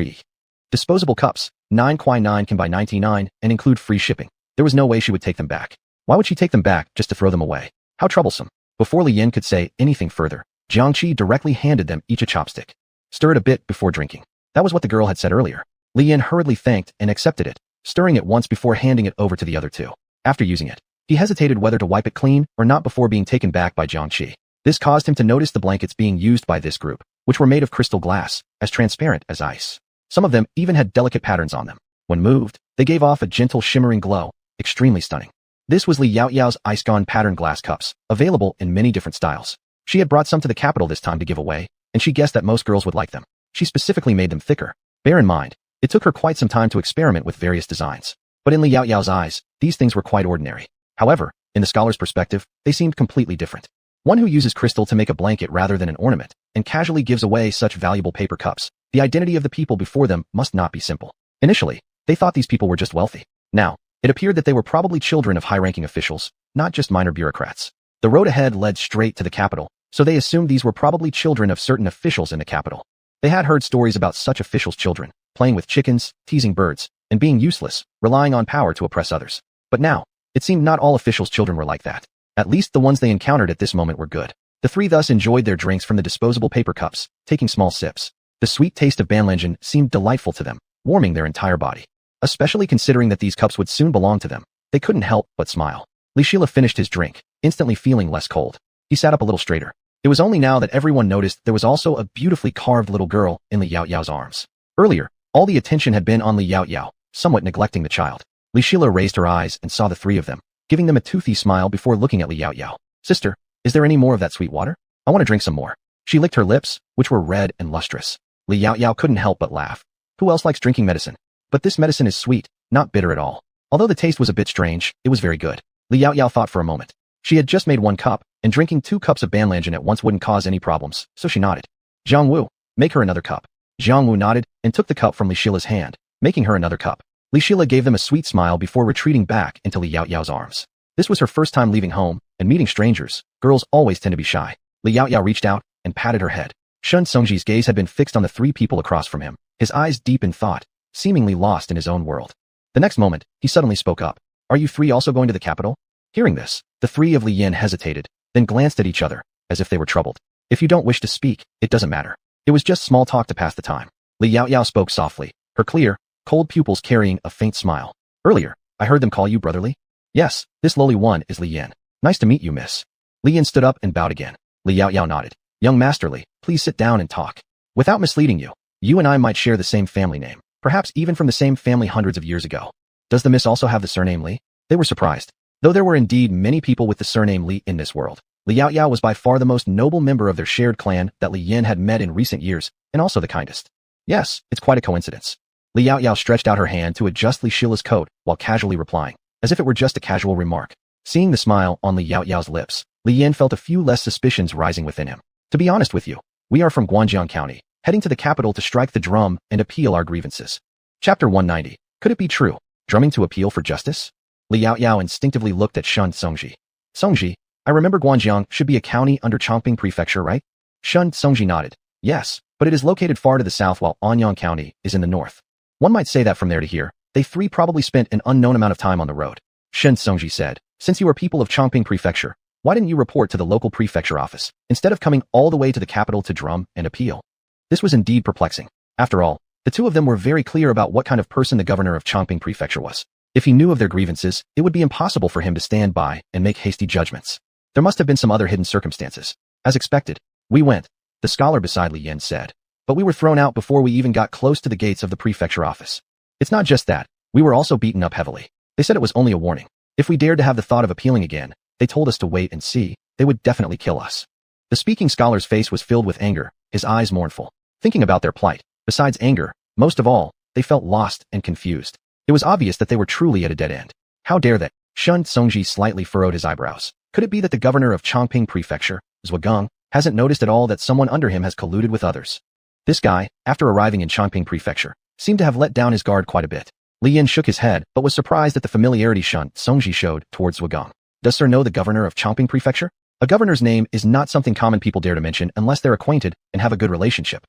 disposable cups, 9 Kwai 9 can buy 99 and include free shipping. There was no way she would take them back. Why would she take them back just to throw them away? How troublesome. Before Li Yan could say anything further, Jiangqi directly handed them each a chopstick. Stir it a bit before drinking. That was what the girl had said earlier. Li Yan hurriedly thanked and accepted it, stirring it once before handing it over to the other two. After using it, he hesitated whether to wipe it clean or not before being taken back by Jiangqi. This caused him to notice the blankets being used by this group, which were made of crystal glass, as transparent as ice. Some of them even had delicate patterns on them. When moved, they gave off a gentle shimmering glow, extremely stunning. This was Li Yaoyao's ice-gone pattern glass cups, available in many different styles. She had brought some to the capital this time to give away, and she guessed that most girls would like them. She specifically made them thicker. Bear in mind, it took her quite some time to experiment with various designs. But in Li Yaoyao's eyes, these things were quite ordinary. However, in the scholar's perspective, they seemed completely different. One who uses crystal to make a blanket rather than an ornament, and casually gives away such valuable paper cups, the identity of the people before them must not be simple. Initially, they thought these people were just wealthy. Now, it appeared that they were probably children of high-ranking officials, not just minor bureaucrats. The road ahead led straight to the capital, so they assumed these were probably children of certain officials in the capital. They had heard stories about such officials' children, playing with chickens, teasing birds, and being useless, relying on power to oppress others. But now, it seemed not all officials' children were like that. At least the ones they encountered at this moment were good. The three thus enjoyed their drinks from the disposable paper cups, taking small sips. The sweet taste of banlangen seemed delightful to them, warming their entire body. Especially considering that these cups would soon belong to them, they couldn't help but smile. Li Shila finished his drink, instantly feeling less cold. He sat up a little straighter. It was only now that everyone noticed there was also a beautifully carved little girl in Li Yaoyao's arms. Earlier, all the attention had been on Li Yaoyao, somewhat neglecting the child. Li Shila raised her eyes and saw the three of them, giving them a toothy smile before looking at Li Yaoyao. Sister, is there any more of that sweet water? I want to drink some more. She licked her lips, which were red and lustrous. Li Yaoyao couldn't help but laugh. Who else likes drinking medicine? But this medicine is sweet, not bitter at all. Although the taste was a bit strange, it was very good. Li Yaoyao thought for a moment. She had just made 1 cup, and drinking 2 cups of banlangen at once wouldn't cause any problems, so she nodded. Jiang Wu, make her another cup. Jiang Wu nodded and took the cup from Li Shila's hand, making her another cup. Li Shila gave them a sweet smile before retreating back into Li Yaoyao's arms. This was her first time leaving home, and meeting strangers. Girls always tend to be shy. Li Yaoyao reached out and patted her head. Shun Songji's gaze had been fixed on the 3 people across from him, his eyes deep in thought, seemingly lost in his own world. The next moment, he suddenly spoke up. Are you 3 also going to the capital? Hearing this, the 3 of Li Yin hesitated, then glanced at each other, as if they were troubled. If you don't wish to speak, it doesn't matter. It was just small talk to pass the time. Li Yaoyao spoke softly, her clear, cold pupils carrying a faint smile. Earlier, I heard them call you brotherly? Yes, this lowly one is Li Yin. Nice to meet you, miss. Li Yin stood up and bowed again. Li Yaoyao nodded. Young Master Li, please sit down and talk. Without misleading you, you and I might share the same family name, perhaps even from the same family hundreds of years ago. Does the miss also have the surname Li? They were surprised. Though there were indeed many people with the surname Li in this world, Li Yaoyao was by far the most noble member of their shared clan that Li Yin had met in recent years, and also the kindest. Yes, it's quite a coincidence. Li Yaoyao stretched out her hand to adjust Li Shila's coat while casually replying, as if it were just a casual remark. Seeing the smile on Li Yaoyao's lips, Li Yin felt a few less suspicions rising within him. To be honest with you, we are from Guangjiang County, heading to the capital to strike the drum and appeal our grievances. Chapter 190. Could it be true? Drumming to appeal for justice? Li Yaoyao instinctively looked at Shun Songji. Songji, I remember Guangjiang should be a county under Chongping Prefecture, right? Shun Songji nodded. Yes, but it is located far to the south while Anyang County is in the north. One might say that from there to here, they 3 probably spent an unknown amount of time on the road. Shun Songji said, since you are people of Chongping Prefecture, why didn't you report to the local prefecture office, instead of coming all the way to the capital to drum and appeal? This was indeed perplexing. After all, the 2 of them were very clear about what kind of person the governor of Chongping Prefecture was. If he knew of their grievances, it would be impossible for him to stand by and make hasty judgments. There must have been some other hidden circumstances. As expected, we went, the scholar beside Li Yin said. But we were thrown out before we even got close to the gates of the prefecture office. It's not just that, we were also beaten up heavily. They said it was only a warning. If we dared to have the thought of appealing again, they told us to wait and see, they would definitely kill us. The speaking scholar's face was filled with anger, his eyes mournful. Thinking about their plight, besides anger, most of all, they felt lost and confused. It was obvious that they were truly at a dead end. How dare they? Shun Songji slightly furrowed his eyebrows. Could it be that the governor of Chongping Prefecture, Zhugang, hasn't noticed at all that someone under him has colluded with others? This guy, after arriving in Chongping Prefecture, seemed to have let down his guard quite a bit. Li Yin shook his head, but was surprised at the familiarity Shun Songji showed towards Zhugang. Does sir know the governor of Chongping Prefecture? A governor's name is not something common people dare to mention unless they're acquainted and have a good relationship.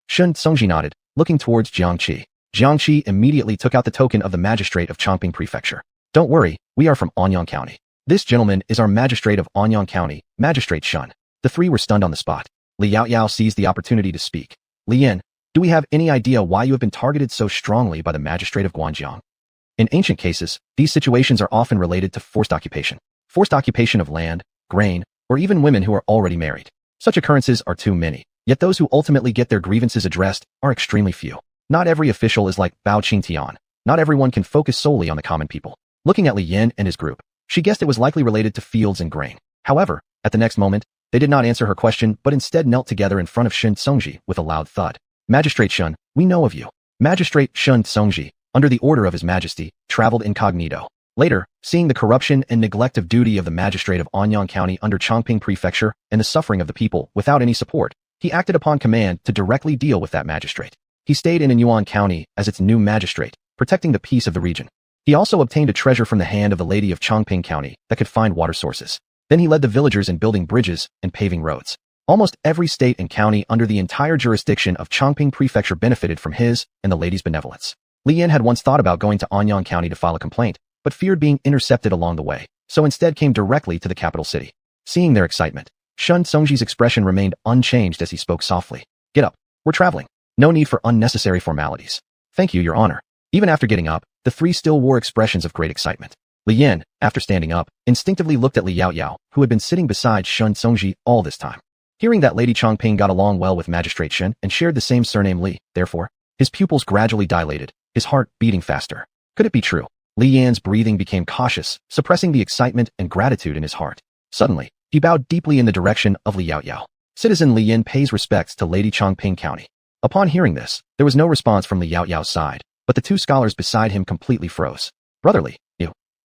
Shun Songji nodded, looking towards Jiang Qi. Jiang Qi immediately took out the token of the magistrate of Chongping Prefecture. Don't worry, we are from Anyang County. This gentleman is our magistrate of Anyang County, Magistrate Shun. The 3 were stunned on the spot. Li Yaoyao seized the opportunity to speak. Li Yin, do we have any idea why you have been targeted so strongly by the magistrate of Guangjiang? In ancient cases, these situations are often related to forced occupation of land, grain, or even women who are already married. Such occurrences are too many, yet those who ultimately get their grievances addressed are extremely few. Not every official is like Bao Qingtian. Not everyone can focus solely on the common people. Looking at Li Yin and his group, she guessed it was likely related to fields and grain. However, at the next moment, they did not answer her question but instead knelt together in front of Shun Songji with a loud thud. Magistrate Shun, we know of you. Magistrate Shun Songji, under the order of His Majesty, traveled incognito. Later, seeing the corruption and neglect of duty of the magistrate of Anyang County under Chongping Prefecture and the suffering of the people without any support, he acted upon command to directly deal with that magistrate. He stayed in Yuan County as its new magistrate, protecting the peace of the region. He also obtained a treasure from the hand of the lady of Chongping County that could find water sources. Then he led the villagers in building bridges and paving roads. Almost every state and county under the entire jurisdiction of Chongping Prefecture benefited from his and the lady's benevolence. Li Yin had once thought about going to Anyang County to file a complaint, but feared being intercepted along the way, so instead came directly to the capital city. Seeing their excitement, Shun Songji's expression remained unchanged as he spoke softly. Get up. We're traveling. No need for unnecessary formalities. Thank you, Your Honor. Even after getting up, the 3 still wore expressions of great excitement. Li Yin, after standing up, instinctively looked at Li Yaoyao, who had been sitting beside Shun Songji all this time. Hearing that Lady Chongping got along well with Magistrate Shun and shared the same surname Li, therefore, his pupils gradually dilated, his heart beating faster. Could it be true? Li Yan's breathing became cautious, suppressing the excitement and gratitude in his heart. Suddenly, he bowed deeply in the direction of Li Yaoyao. Citizen Li Yin pays respects to Lady Chongping County. Upon hearing this, there was no response from Li Yaoyao's side, but the two scholars beside him completely froze. Brotherly,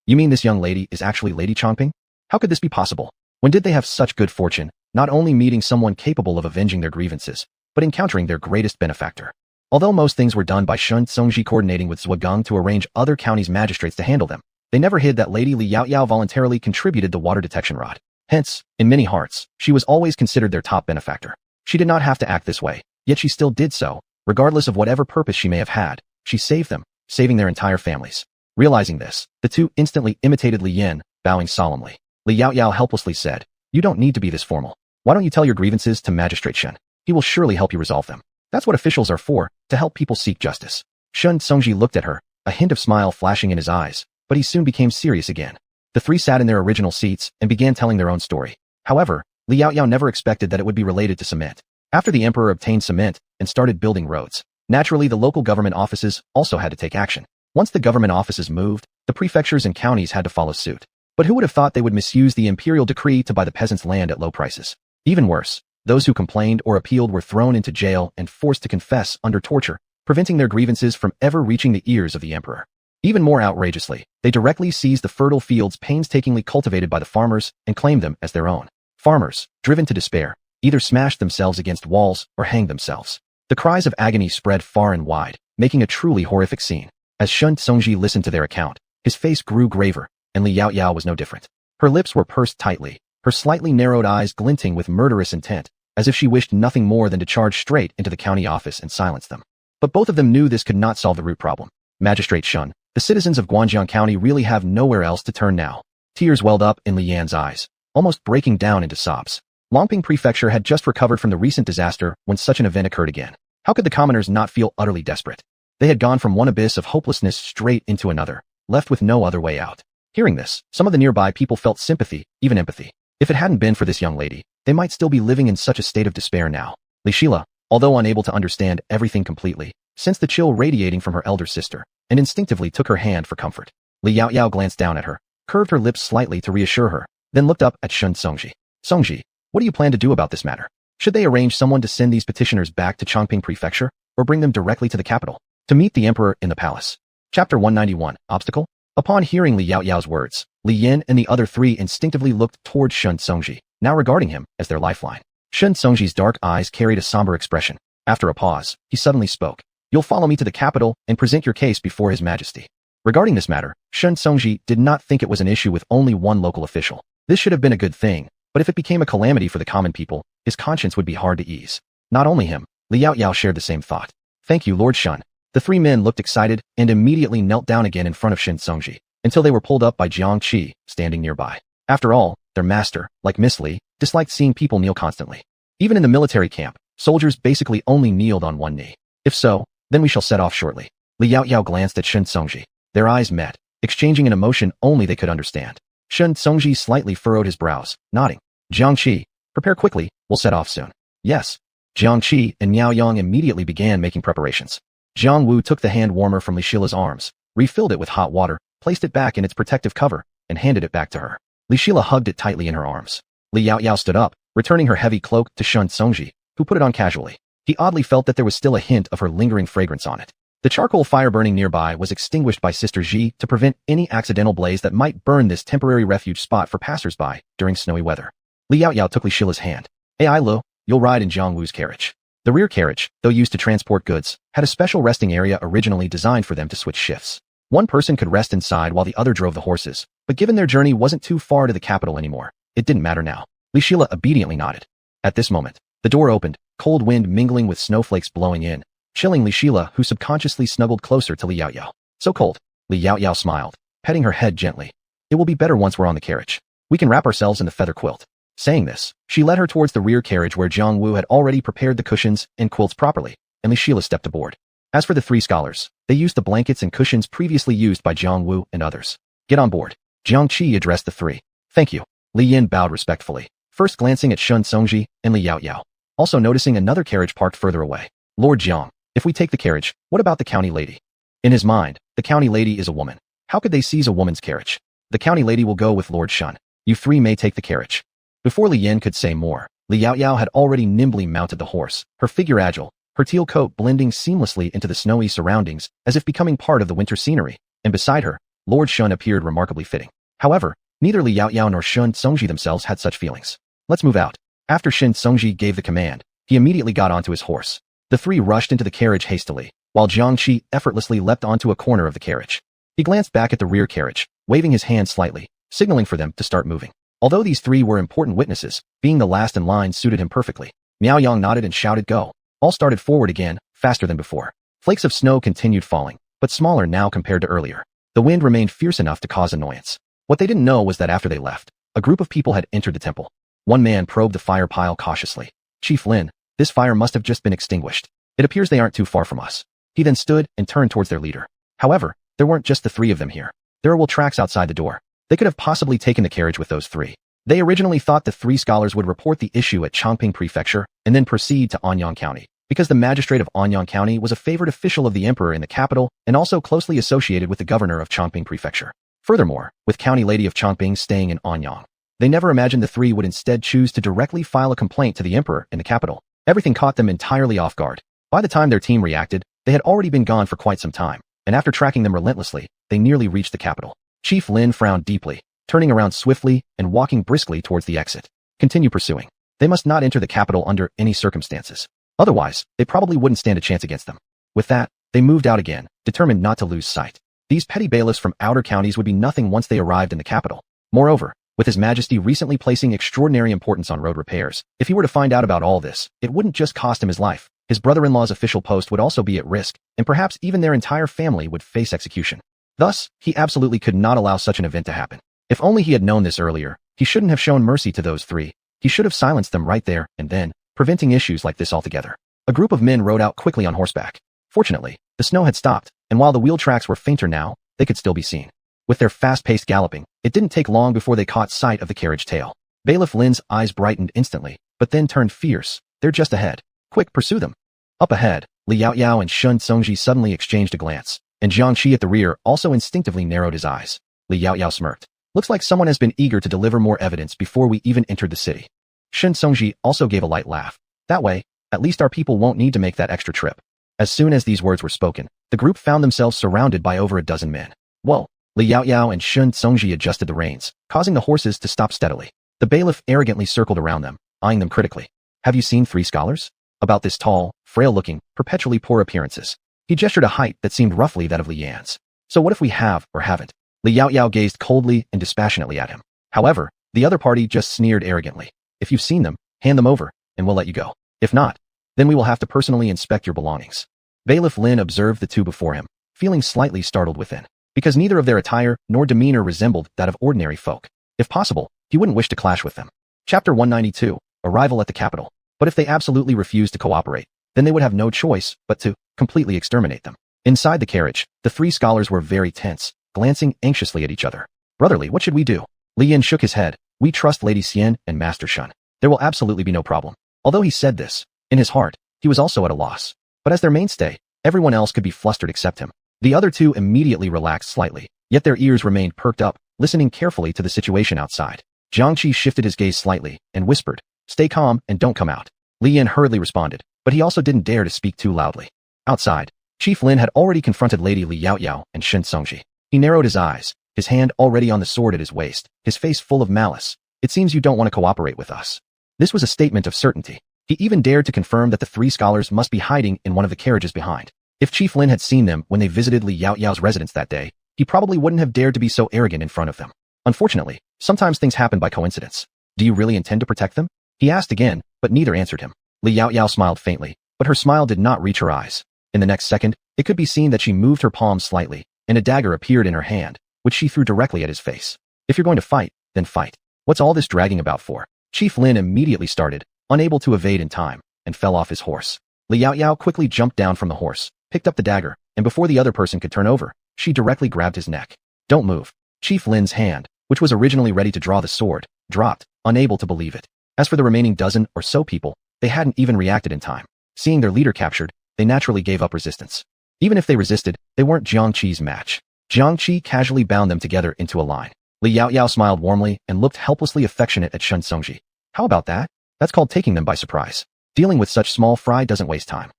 you mean this young lady is actually Lady Chongping? How could this be possible? When did they have such good fortune, not only meeting someone capable of avenging their grievances, but encountering their greatest benefactor? Although most things were done by Shun Tsungji coordinating with Zhugang to arrange other counties' magistrates to handle them, they never hid that Lady Li Yaoyao voluntarily contributed the water detection rod. Hence, in many hearts, she was always considered their top benefactor. She did not have to act this way, yet she still did so, regardless of whatever purpose she may have had. She saved them, saving their entire families. Realizing this, the two instantly imitated Li Yin, bowing solemnly. Li Yaoyao helplessly said, "You don't need to be this formal. Why don't you tell your grievances to Magistrate Shun? He will surely help you resolve them. That's what officials are for, to help people seek justice." Shun Tsungji looked at her, a hint of smile flashing in his eyes, but he soon became serious again. The three sat in their original seats and began telling their own story. However, Li Yaoyao never expected that it would be related to cement. After the emperor obtained cement and started building roads, naturally the local government offices also had to take action. Once the government offices moved, the prefectures and counties had to follow suit. But who would have thought they would misuse the imperial decree to buy the peasants' land at low prices? Even worse, those who complained or appealed were thrown into jail and forced to confess under torture, preventing their grievances from ever reaching the ears of the emperor. Even more outrageously, they directly seized the fertile fields painstakingly cultivated by the farmers and claimed them as their own. Farmers, driven to despair, either smashed themselves against walls or hanged themselves. The cries of agony spread far and wide, making a truly horrific scene. As Shun Tsungji listened to their account, his face grew graver, and Li Yaoyao was no different. Her lips were pursed tightly, her slightly narrowed eyes glinting with murderous intent, as if she wished nothing more than to charge straight into the county office and silence them. But both of them knew this could not solve the root problem. Magistrate Shun, the citizens of Guangjiang County really have nowhere else to turn now. Tears welled up in Li Yan's eyes, almost breaking down into sobs. Longping Prefecture had just recovered from the recent disaster when such an event occurred again. How could the commoners not feel utterly desperate? They had gone from one abyss of hopelessness straight into another, left with no other way out. Hearing this, some of the nearby people felt sympathy, even empathy. If it hadn't been for this young lady, they might still be living in such a state of despair now. Li Shila, although unable to understand everything completely, sensed the chill radiating from her elder sister, and instinctively took her hand for comfort. Li Yaoyao glanced down at her, curved her lips slightly to reassure her, then looked up at Shun Tsungji. "Tsungji, what do you plan to do about this matter? Should they arrange someone to send these petitioners back to Chongping Prefecture, or bring them directly to the capital? To meet the emperor in the palace." Chapter 191, Obstacle? Upon hearing Li Yaoyao's words, Li Yin and the other three instinctively looked toward Shun Tsungji, now regarding him as their lifeline. Shun Tsungji's dark eyes carried a somber expression. After a pause, he suddenly spoke. "You'll follow me to the capital and present your case before His Majesty." Regarding this matter, Shun Tsungji did not think it was an issue with only one local official. This should have been a good thing, but if it became a calamity for the common people, his conscience would be hard to ease. Not only him, Li Yaoyao shared the same thought. "Thank you, Lord Shun." The three men looked excited and immediately knelt down again in front of Shun Tsungji, until they were pulled up by Jiang Qi, standing nearby. After all, their master, like Miss Li, disliked seeing people kneel constantly. Even in the military camp, soldiers basically only kneeled on one knee. If so, then we shall set off shortly. Li Yaoyao glanced at Shun Tsungji. Their eyes met, exchanging an emotion only they could understand. Shun Tsungji slightly furrowed his brows, nodding. "Jiang Qi, prepare quickly, we'll set off soon." "Yes." Jiang Qi and Miao Yang immediately began making preparations. Jiang Wu took the hand warmer from Li Shila's arms, refilled it with hot water, placed it back in its protective cover, and handed it back to her. Li Shila hugged it tightly in her arms. Li Yaoyao stood up, returning her heavy cloak to Shun Tsungji, who put it on casually. He oddly felt that there was still a hint of her lingering fragrance on it. The charcoal fire burning nearby was extinguished by Sister Ji to prevent any accidental blaze that might burn this temporary refuge spot for passers-by during snowy weather. Li Yaoyao took Li Shila's hand. "Ai Lo, you'll ride in Jiang Wu's carriage." The rear carriage, though used to transport goods, had a special resting area originally designed for them to switch shifts. One person could rest inside while the other drove the horses, but given their journey wasn't too far to the capital anymore, it didn't matter now. Li Shila obediently nodded. At this moment, the door opened, cold wind mingling with snowflakes blowing in, chilling Li Shila, who subconsciously snuggled closer to Li Yaoyao. "So cold." Li Yaoyao smiled, petting her head gently. "It will be better once we're on the carriage. We can wrap ourselves in the feather quilt." Saying this, she led her towards the rear carriage where Jiang Wu had already prepared the cushions and quilts properly, and Li Shila stepped aboard. As for the three scholars, they used the blankets and cushions previously used by Jiang Wu and others. "Get on board." Jiang Qi addressed the three. "Thank you." Li Yin bowed respectfully, first glancing at Shun Tsungji and Li Yaoyao, also noticing another carriage parked further away. "Lord Jiang, if we take the carriage, what about the county lady?" In his mind, the county lady is a woman. How could they seize a woman's carriage? "The county lady will go with Lord Shun. You three may take the carriage." Before Li Yin could say more, Li Yaoyao had already nimbly mounted the horse, her figure agile, her teal coat blending seamlessly into the snowy surroundings as if becoming part of the winter scenery, and beside her, Lord Shun appeared remarkably fitting. However, neither Li Yaoyao nor Shun Songji themselves had such feelings. Let's move out. After Shin Songji gave the command, he immediately got onto his horse. The three rushed into the carriage hastily, while Jiang Qi effortlessly leapt onto a corner of the carriage. He glanced back at the rear carriage, waving his hand slightly, signaling for them to start moving. Although these three were important witnesses, being the last in line suited him perfectly. Miao Yang nodded and shouted go. All started forward again, faster than before. Flakes of snow continued falling, but smaller now compared to earlier. The wind remained fierce enough to cause annoyance. What they didn't know was that after they left, a group of people had entered the temple. One man probed the fire pile cautiously. Chief Lin, this fire must have just been extinguished. It appears they aren't too far from us. He then stood and turned towards their leader. However, there weren't just the three of them here. There were tracks outside the door. They could have possibly taken the carriage with those three. They originally thought the three scholars would report the issue at Chongping Prefecture and then proceed to Anyang County, because the magistrate of Anyang County was a favored official of the emperor in the capital and also closely associated with the governor of Chongping Prefecture. Furthermore, with County Lady of Chongping staying in Anyang, they never imagined the three would instead choose to directly file a complaint to the emperor in the capital. Everything caught them entirely off guard. By the time their team reacted, they had already been gone for quite some time, and after tracking them relentlessly, they nearly reached the capital. Chief Lin frowned deeply, turning around swiftly and walking briskly towards the exit. Continue pursuing. They must not enter the capital under any circumstances. Otherwise, they probably wouldn't stand a chance against them. With that, they moved out again, determined not to lose sight. These petty bailiffs from outer counties would be nothing once they arrived in the capital. Moreover, with His Majesty recently placing extraordinary importance on road repairs, if he were to find out about all this, it wouldn't just cost him his life. His brother-in-law's official post would also be at risk, and perhaps even their entire family would face execution. Thus, he absolutely could not allow such an event to happen. If only he had known this earlier, he shouldn't have shown mercy to those three. He should have silenced them right there and then, preventing issues like this altogether. A group of men rode out quickly on horseback. Fortunately, the snow had stopped, and while the wheel tracks were fainter now, they could still be seen. With their fast-paced galloping, it didn't take long before they caught sight of the carriage tail. Bailiff Lin's eyes brightened instantly, but then turned fierce. They're just ahead. Quick, pursue them. Up ahead, Li Yaoyao and Shun Songji suddenly exchanged a glance, and Jiang Qi at the rear also instinctively narrowed his eyes. Li Yaoyao smirked. Looks like someone has been eager to deliver more evidence before we even entered the city. Shun Songji also gave a light laugh. That way, at least our people won't need to make that extra trip. As soon as these words were spoken, the group found themselves surrounded by over a dozen men. Whoa! Li Yaoyao and Shun Songji adjusted the reins, causing the horses to stop steadily. The bailiff arrogantly circled around them, eyeing them critically. Have you seen three scholars? About this tall, frail-looking, perpetually poor appearances. He gestured a height that seemed roughly that of Li Yan's. So what if we have or haven't? Li Yaoyao gazed coldly and dispassionately at him. However, the other party just sneered arrogantly. If you've seen them, hand them over, and we'll let you go. If not, then we will have to personally inspect your belongings. Bailiff Lin observed the two before him, feeling slightly startled within, because neither of their attire nor demeanor resembled that of ordinary folk. If possible, he wouldn't wish to clash with them. Chapter 192, Arrival at the Capital. But if they absolutely refused to cooperate, then they would have no choice but to completely exterminate them. Inside the carriage, the three scholars were very tense, glancing anxiously at each other. Brotherly, what should we do? Li Yan shook his head. We trust Lady Xian and Master Shun. There will absolutely be no problem. Although he said this, in his heart, he was also at a loss. But as their mainstay, everyone else could be flustered except him. The other two immediately relaxed slightly, yet their ears remained perked up, listening carefully to the situation outside. Jiang Qi shifted his gaze slightly and whispered, "Stay calm and don't come out." Li Yan hurriedly responded, but he also didn't dare to speak too loudly. Outside, Chief Lin had already confronted Lady Li Yaoyao and Shin Songji. He narrowed his eyes, his hand already on the sword at his waist, his face full of malice. It seems you don't want to cooperate with us. This was a statement of certainty. He even dared to confirm that the three scholars must be hiding in one of the carriages behind. If Chief Lin had seen them when they visited Li Yaoyao's residence that day, he probably wouldn't have dared to be so arrogant in front of them. Unfortunately, sometimes things happen by coincidence. Do you really intend to protect them? He asked again, but neither answered him. Li Yaoyao smiled faintly, but her smile did not reach her eyes. In the next second, it could be seen that she moved her palm slightly, and a dagger appeared in her hand, which she threw directly at his face. If you're going to fight, then fight. What's all this dragging about for? Chief Lin immediately started, unable to evade in time, and fell off his horse. Li Yaoyao quickly jumped down from the horse, picked up the dagger, and before the other person could turn over, she directly grabbed his neck. Don't move. Chief Lin's hand, which was originally ready to draw the sword, dropped, unable to believe it. As for the remaining dozen or so people, they hadn't even reacted in time. Seeing their leader captured, they naturally gave up resistance. Even if they resisted, they weren't Jiang Qi's match. Jiang Qi casually bound them together into a line. Li Yaoyao smiled warmly and looked helplessly affectionate at Shun Songji. How about that? That's called taking them by surprise. Dealing with such small fry doesn't waste time.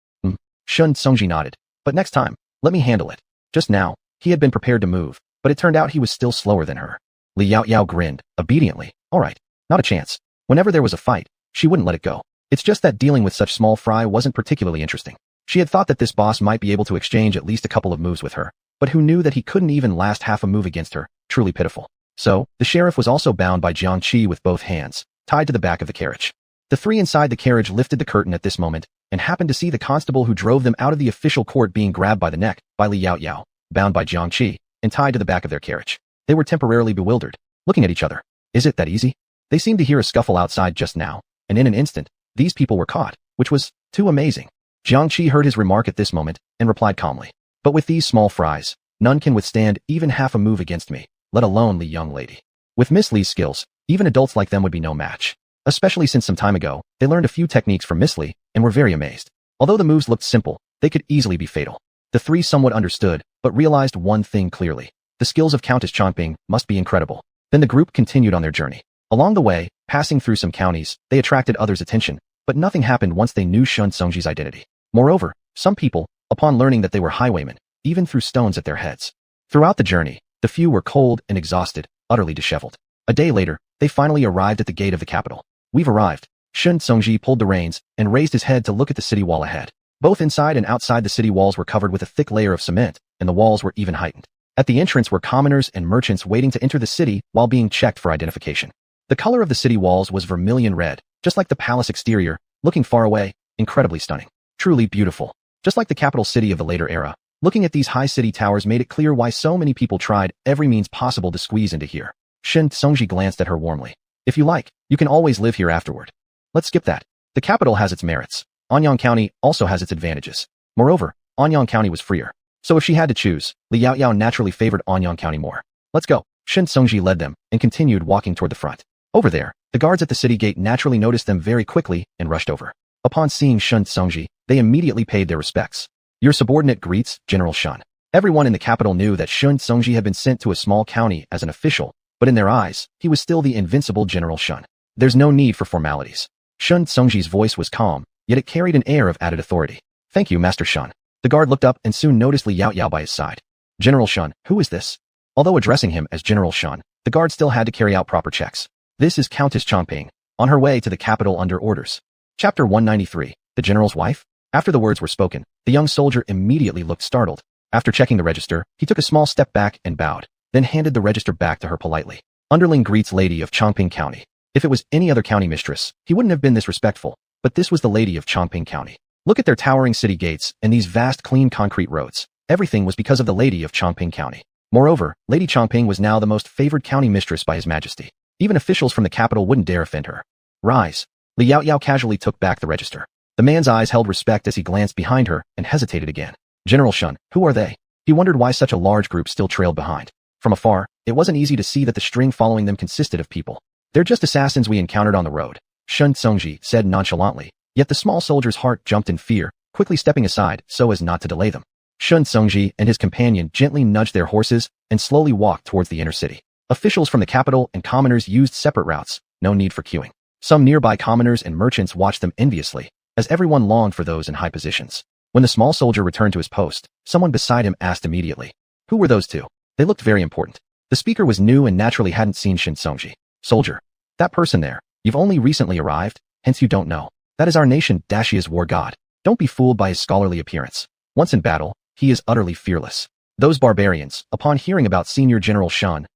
Shun Songji nodded. But next time, let me handle it. Just now, he had been prepared to move, but it turned out he was still slower than her. Li Yaoyao grinned, obediently. All right, not a chance. Whenever there was a fight, she wouldn't let it go. It's just that dealing with such small fry wasn't particularly interesting. She had thought that this boss might be able to exchange at least a couple of moves with her, but who knew that he couldn't even last half a move against her, truly pitiful. So, the sheriff was also bound by Jiang Qi with both hands, tied to the back of the carriage. The three inside the carriage lifted the curtain at this moment, and happened to see the constable who drove them out of the official court being grabbed by the neck, by Li Yaoyao, bound by Jiang Qi, and tied to the back of their carriage. They were temporarily bewildered, looking at each other. Is it that easy? They seemed to hear a scuffle outside just now, and in an instant, these people were caught, which was too amazing. Jiang Qi heard his remark at this moment, and replied calmly. But with these small fries, none can withstand even half a move against me, let alone the young lady. With Miss Li's skills, even adults like them would be no match. Especially since some time ago, they learned a few techniques from Miss Li, and were very amazed. Although the moves looked simple, they could easily be fatal. The three somewhat understood, but realized one thing clearly. The skills of Countess Chongping must be incredible. Then the group continued on their journey. Along the way, passing through some counties, they attracted others' attention, but nothing happened once they knew Shun Songji's identity. Moreover, some people, upon learning that they were highwaymen, even threw stones at their heads. Throughout the journey, the few were cold and exhausted, utterly disheveled. A day later, they finally arrived at the gate of the capital. We've arrived. Shun Songji pulled the reins and raised his head to look at the city wall ahead. Both inside and outside the city walls were covered with a thick layer of cement, and the walls were even heightened. At the entrance were commoners and merchants waiting to enter the city while being checked for identification. The color of the city walls was vermilion red, just like the palace exterior, looking far away, incredibly stunning. Truly beautiful. Just like the capital city of the later era, looking at these high city towers made it clear why so many people tried every means possible to squeeze into here. Shun Songji glanced at her warmly. If you like, you can always live here afterward. Let's skip that. The capital has its merits. Anyang County also has its advantages. Moreover, Anyang County was freer. So if she had to choose, Li Yaoyao naturally favored Anyang County more. Let's go. Shun Songji led them and continued walking toward the front. Over there, the guards at the city gate naturally noticed them very quickly and rushed over. Upon seeing Shun Songji, they immediately paid their respects. Your subordinate greets, General Shun. Everyone in the capital knew that Shun Songji had been sent to a small county as an official, but in their eyes, he was still the invincible General Shun. There's no need for formalities. Shun Songji's voice was calm, yet it carried an air of added authority. Thank you, Master Shun. The guard looked up and soon noticed Li Yaoyao by his side. General Shun, who is this? Although addressing him as General Shun, the guard still had to carry out proper checks. This is Countess Chongping, on her way to the capital under orders. Chapter 193, The General's Wife? After the words were spoken, the young soldier immediately looked startled. After checking the register, he took a small step back and bowed, then handed the register back to her politely. Underling greets Lady of Chongping County. If it was any other county mistress, he wouldn't have been this respectful, but this was the Lady of Chongping County. Look at their towering city gates and these vast clean concrete roads. Everything was because of the Lady of Chongping County. Moreover, Lady Chongping was now the most favored county mistress by His Majesty. Even officials from the capital wouldn't dare offend her. Rise. Li Yaoyao casually took back the register. The man's eyes held respect as he glanced behind her and hesitated again. General Shun, who are they? He wondered why such a large group still trailed behind. From afar, it wasn't easy to see that the string following them consisted of people. They're just assassins we encountered on the road, Shun Songji said nonchalantly, yet the small soldier's heart jumped in fear, quickly stepping aside so as not to delay them. Shun Songji and his companion gently nudged their horses and slowly walked towards the inner city. Officials from the capital and commoners used separate routes, no need for queuing. Some nearby commoners and merchants watched them enviously, as everyone longed for those in high positions. When the small soldier returned to his post, someone beside him asked immediately, who were those two? They looked very important. The speaker was new and naturally hadn't seen Shun Songji. Soldier. That person there. You've only recently arrived, hence you don't know. That is our nation Dashia's war god. Don't be fooled by his scholarly appearance. Once in battle, he is utterly fearless. Those barbarians, upon hearing about Senior General Shun,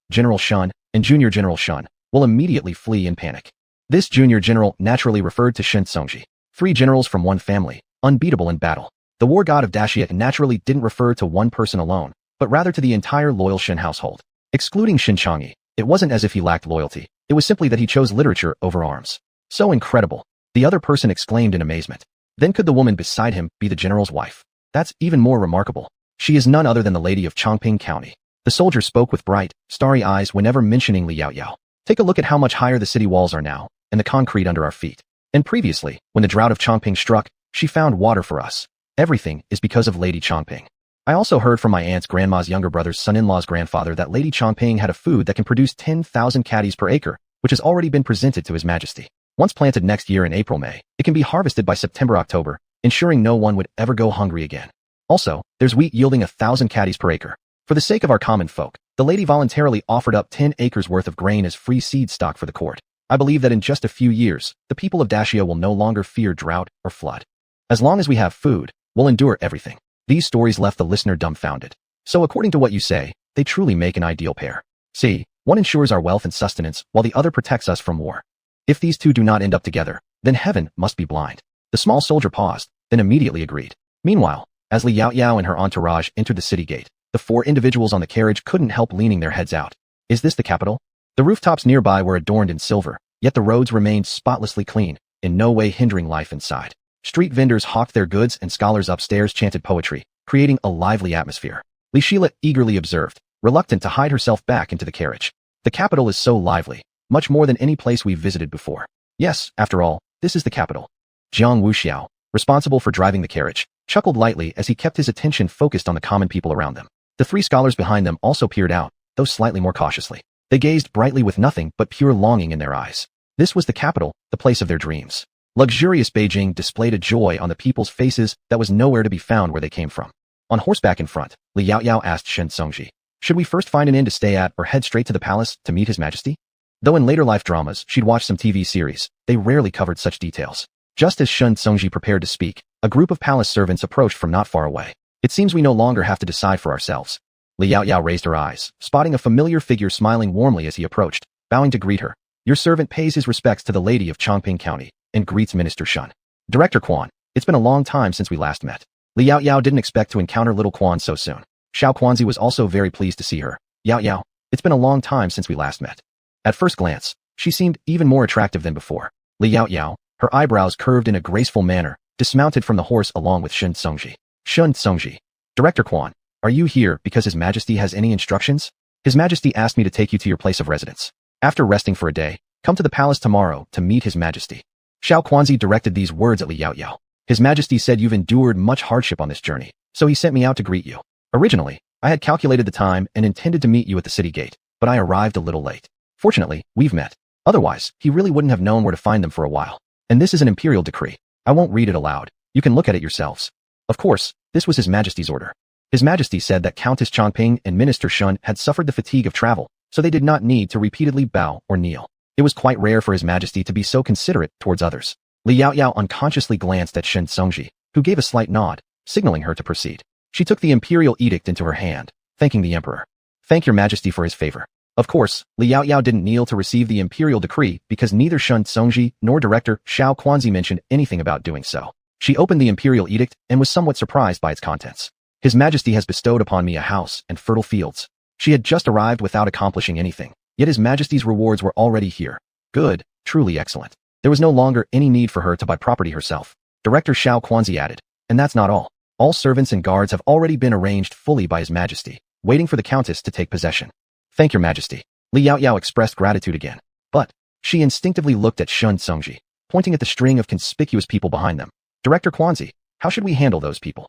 and Junior General Shun, will immediately flee in panic. This junior general naturally referred to Shun Songji. 3 generals from one family, unbeatable in battle. The war god of Dashia naturally didn't refer to one person alone, but rather to the entire loyal Shin household. Excluding Shin Changyi, it wasn't as if he lacked loyalty, it was simply that he chose literature over arms. So incredible. The other person exclaimed in amazement. Then could the woman beside him be the general's wife? That's even more remarkable. She is none other than the Lady of Chongping County. The soldier spoke with bright, starry eyes whenever mentioning Li Yaoyao. Take a look at how much higher the city walls are now, and the concrete under our feet. And previously, when the drought of Chongping struck, she found water for us. Everything is because of Lady Chongping. I also heard from my aunt's grandma's younger brother's son-in-law's grandfather that Lady Chongping had a food that can produce 10,000 caddies per acre, which has already been presented to His Majesty. Once planted next year in April-May, it can be harvested by September-October, ensuring no one would ever go hungry again. Also, there's wheat yielding 1,000 caddies per acre. For the sake of our common folk, the lady voluntarily offered up 10 acres worth of grain as free seed stock for the court. I believe that in just a few years, the people of Dacia will no longer fear drought or flood. As long as we have food, we'll endure everything. These stories left the listener dumbfounded. So according to what you say, they truly make an ideal pair. See, one ensures our wealth and sustenance, while the other protects us from war. If these two do not end up together, then heaven must be blind. The small soldier paused, then immediately agreed. Meanwhile, as Li Yaoyao and her entourage entered the city gate, the 4 individuals on the carriage couldn't help leaning their heads out. Is this the capital? The rooftops nearby were adorned in silver, yet the roads remained spotlessly clean, in no way hindering life inside. Street vendors hawked their goods and scholars upstairs chanted poetry, creating a lively atmosphere. Li Shila eagerly observed, reluctant to hide herself back into the carriage. The capital is so lively, much more than any place we've visited before. Yes, after all, this is the capital. Jiang Wuxiao, responsible for driving the carriage, chuckled lightly as he kept his attention focused on the common people around them. The 3 scholars behind them also peered out, though slightly more cautiously. They gazed brightly with nothing but pure longing in their eyes. This was the capital, the place of their dreams. Luxurious Beijing displayed a joy on the people's faces that was nowhere to be found where they came from. On horseback in front, Li Yaoyao asked Shen Songji, should we first find an inn to stay at or head straight to the palace to meet His Majesty? Though in later life dramas she'd watched some TV series, they rarely covered such details. Just as Shen Songji prepared to speak, a group of palace servants approached from not far away. It seems we no longer have to decide for ourselves. Li Yaoyao raised her eyes, spotting a familiar figure smiling warmly as he approached, bowing to greet her. Your servant pays his respects to the lady of Chongping County, and greets Minister Shun. Director Quan, it's been a long time since we last met. Li Yaoyao didn't expect to encounter little Quan so soon. Xiao Quanzi was also very pleased to see her. Yaoyao, it's been a long time since we last met. At first glance, she seemed even more attractive than before. Li Yaoyao, her eyebrows curved in a graceful manner, dismounted from the horse along with Shen Songji. Shen Songji. Director Quan, are you here because His Majesty has any instructions? His Majesty asked me to take you to your place of residence. After resting for a day, come to the palace tomorrow to meet His Majesty. Xiao Quanzi directed these words at Li Yaoyao. His Majesty said you've endured much hardship on this journey, so he sent me out to greet you. Originally, I had calculated the time and intended to meet you at the city gate, but I arrived a little late. Fortunately, we've met. Otherwise, he really wouldn't have known where to find them for a while. And this is an imperial decree. I won't read it aloud. You can look at it yourselves. Of course, this was His Majesty's order. His Majesty said that Countess Chongping and Minister Shun had suffered the fatigue of travel, so they did not need to repeatedly bow or kneel. It was quite rare for His Majesty to be so considerate towards others. Li Yaoyao unconsciously glanced at Shen Songji, who gave a slight nod, signaling her to proceed. She took the imperial edict into her hand, thanking the emperor. Thank your Majesty for his favor. Of course, Li Yaoyao didn't kneel to receive the imperial decree because neither Shen Songji nor Director Xiao Quanzi mentioned anything about doing so. She opened the imperial edict and was somewhat surprised by its contents. His Majesty has bestowed upon me a house and fertile fields. She had just arrived without accomplishing anything, yet His Majesty's rewards were already here. Good, truly excellent. There was no longer any need for her to buy property herself. Director Xiao Quanzi added, and that's not all. All servants and guards have already been arranged fully by His Majesty, waiting for the Countess to take possession. Thank your Majesty. Li Yaoyao expressed gratitude again, but she instinctively looked at Shen Songji, pointing at the string of conspicuous people behind them. Director Quanzi, how should we handle those people?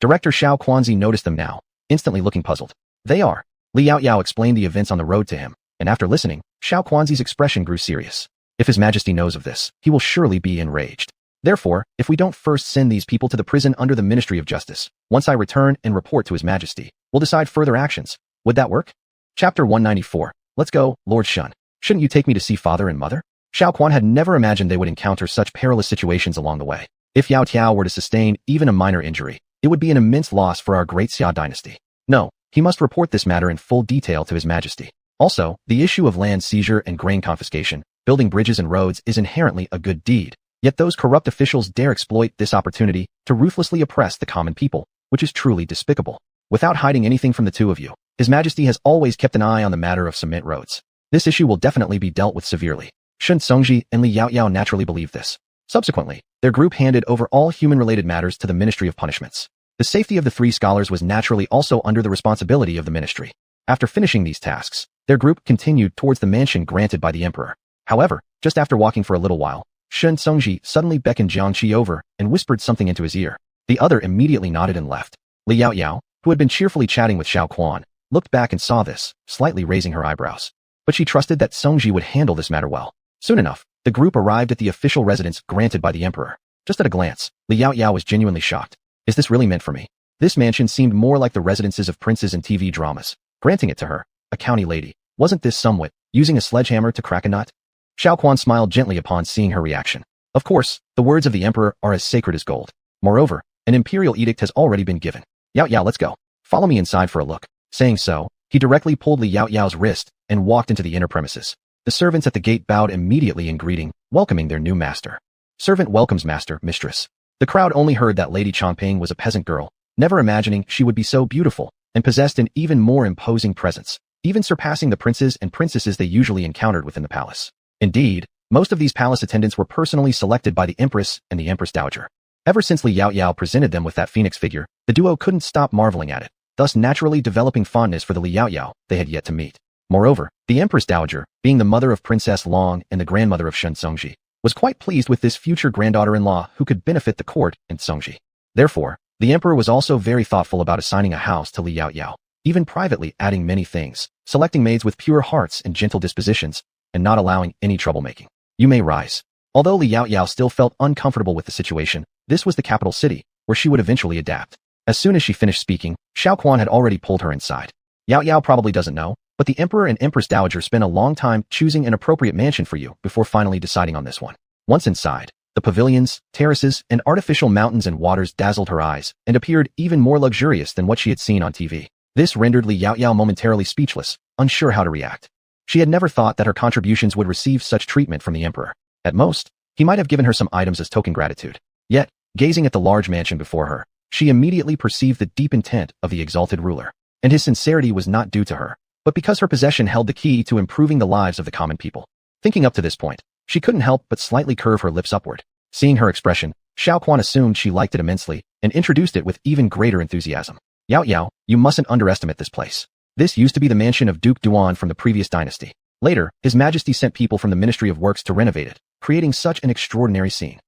Director Xiao Quanzi noticed them now, instantly looking puzzled. They are. Li Yaoyao explained the events on the road to him, and after listening, Xiao Quanzi's expression grew serious. If His Majesty knows of this, he will surely be enraged. Therefore, if we don't first send these people to the prison under the Ministry of Justice, once I return and report to His Majesty, we'll decide further actions. Would that work? Chapter 194. Let's go, Lord Shun. Shouldn't you take me to see father and mother? Xiao Quan had never imagined they would encounter such perilous situations along the way. If Yao Tiao were to sustain even a minor injury, it would be an immense loss for our great Xia dynasty. No, he must report this matter in full detail to His Majesty. Also, the issue of land seizure and grain confiscation, building bridges and roads is inherently a good deed. Yet those corrupt officials dare exploit this opportunity to ruthlessly oppress the common people, which is truly despicable. Without hiding anything from the two of you, His Majesty has always kept an eye on the matter of cement roads. This issue will definitely be dealt with severely. Shen Songji and Li Yaoyao naturally believed this. Subsequently, their group handed over all human-related matters to the Ministry of Punishments. The safety of the 3 scholars was naturally also under the responsibility of the ministry. After finishing these tasks, their group continued towards the mansion granted by the emperor. However, just after walking for a little while, Shen Songji suddenly beckoned Jiang Qi over and whispered something into his ear. The other immediately nodded and left. Li Yaoyao, who had been cheerfully chatting with Xiao Quan, looked back and saw this, slightly raising her eyebrows. But she trusted that Songji would handle this matter well. Soon enough, the group arrived at the official residence granted by the emperor. Just at a glance, Li Yaoyao was genuinely shocked. Is this really meant for me? This mansion seemed more like the residences of princes in TV dramas. Granting it to her, a county lady, wasn't this somewhat using a sledgehammer to crack a nut? Xiao Quan smiled gently upon seeing her reaction. Of course, the words of the emperor are as sacred as gold. Moreover, an imperial edict has already been given. Yaoyao, let's go. Follow me inside for a look. Saying so, he directly pulled Li Yaoyao's wrist and walked into the inner premises. The servants at the gate bowed immediately in greeting, welcoming their new master. Servant welcomes master, mistress. The crowd only heard that Lady Chongping was a peasant girl, never imagining she would be so beautiful and possessed an even more imposing presence, even surpassing the princes and princesses they usually encountered within the palace. Indeed, most of these palace attendants were personally selected by the empress and the empress dowager. Ever since Li Yaoyao presented them with that phoenix figure, the duo couldn't stop marveling at it, thus naturally developing fondness for the Li Yaoyao they had yet to meet. Moreover, the empress dowager, being the mother of Princess Long and the grandmother of Shun Songji, was quite pleased with this future granddaughter-in-law who could benefit the court and Songji. Therefore, the emperor was also very thoughtful about assigning a house to Li Yaoyao, even privately adding many things, selecting maids with pure hearts and gentle dispositions, and not allowing any troublemaking. You may rise. Although Li Yaoyao still felt uncomfortable with the situation, this was the capital city, where she would eventually adapt. As soon as she finished speaking, Xiao Quan had already pulled her inside. Yaoyao probably doesn't know, but the emperor and empress dowager spent a long time choosing an appropriate mansion for you before finally deciding on this one. Once inside, the pavilions, terraces, and artificial mountains and waters dazzled her eyes and appeared even more luxurious than what she had seen on TV. This rendered Li Yaoyao momentarily speechless, unsure how to react. She had never thought that her contributions would receive such treatment from the emperor. At most, he might have given her some items as token gratitude. Yet, gazing at the large mansion before her, she immediately perceived the deep intent of the exalted ruler. And his sincerity was not due to her, but because her possession held the key to improving the lives of the common people. Thinking up to this point, she couldn't help but slightly curve her lips upward. Seeing her expression, Xiao Quan assumed she liked it immensely and introduced it with even greater enthusiasm. Yaoyao, you mustn't underestimate this place. This used to be the mansion of Duke Duan from the previous dynasty. Later, His Majesty sent people from the Ministry of Works to renovate it, creating such an extraordinary scene.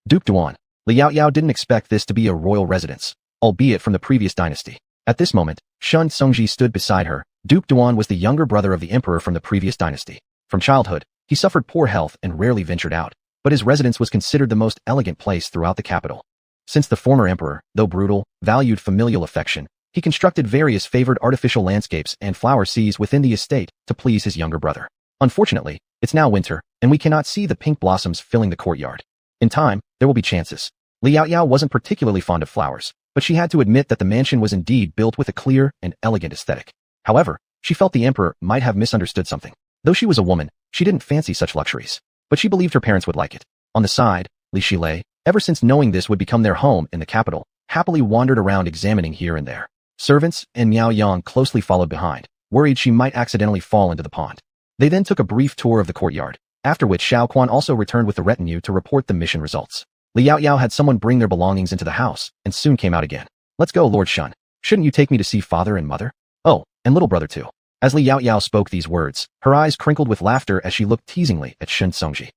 Duke Duan. Li Yaoyao didn't expect this to be a royal residence, albeit from the previous dynasty. At this moment, Shun Songji stood beside her. Duke Duan was the younger brother of the emperor from the previous dynasty. From childhood, he suffered poor health and rarely ventured out, but his residence was considered the most elegant place throughout the capital. Since the former emperor, though brutal, valued familial affection, he constructed various favored artificial landscapes and flower seas within the estate to please his younger brother. Unfortunately, it's now winter, and we cannot see the pink blossoms filling the courtyard. In time, there will be chances. Li Yaoyao wasn't particularly fond of flowers, but she had to admit that the mansion was indeed built with a clear and elegant aesthetic. However, she felt the emperor might have misunderstood something. Though she was a woman, she didn't fancy such luxuries, but she believed her parents would like it. On the side, Li Shilei, ever since knowing this would become their home in the capital, happily wandered around examining here and there. Servants and Miao Yang closely followed behind, worried she might accidentally fall into the pond. They then took a brief tour of the courtyard, after which Xiao Quan also returned with the retinue to report the mission results. Li Yaoyao had someone bring their belongings into the house, and soon came out again. Let's go, Lord Shun. Shouldn't you take me to see father and mother? Oh, and little brother too. As Li Yaoyao spoke these words, her eyes crinkled with laughter as she looked teasingly at Shun Songji.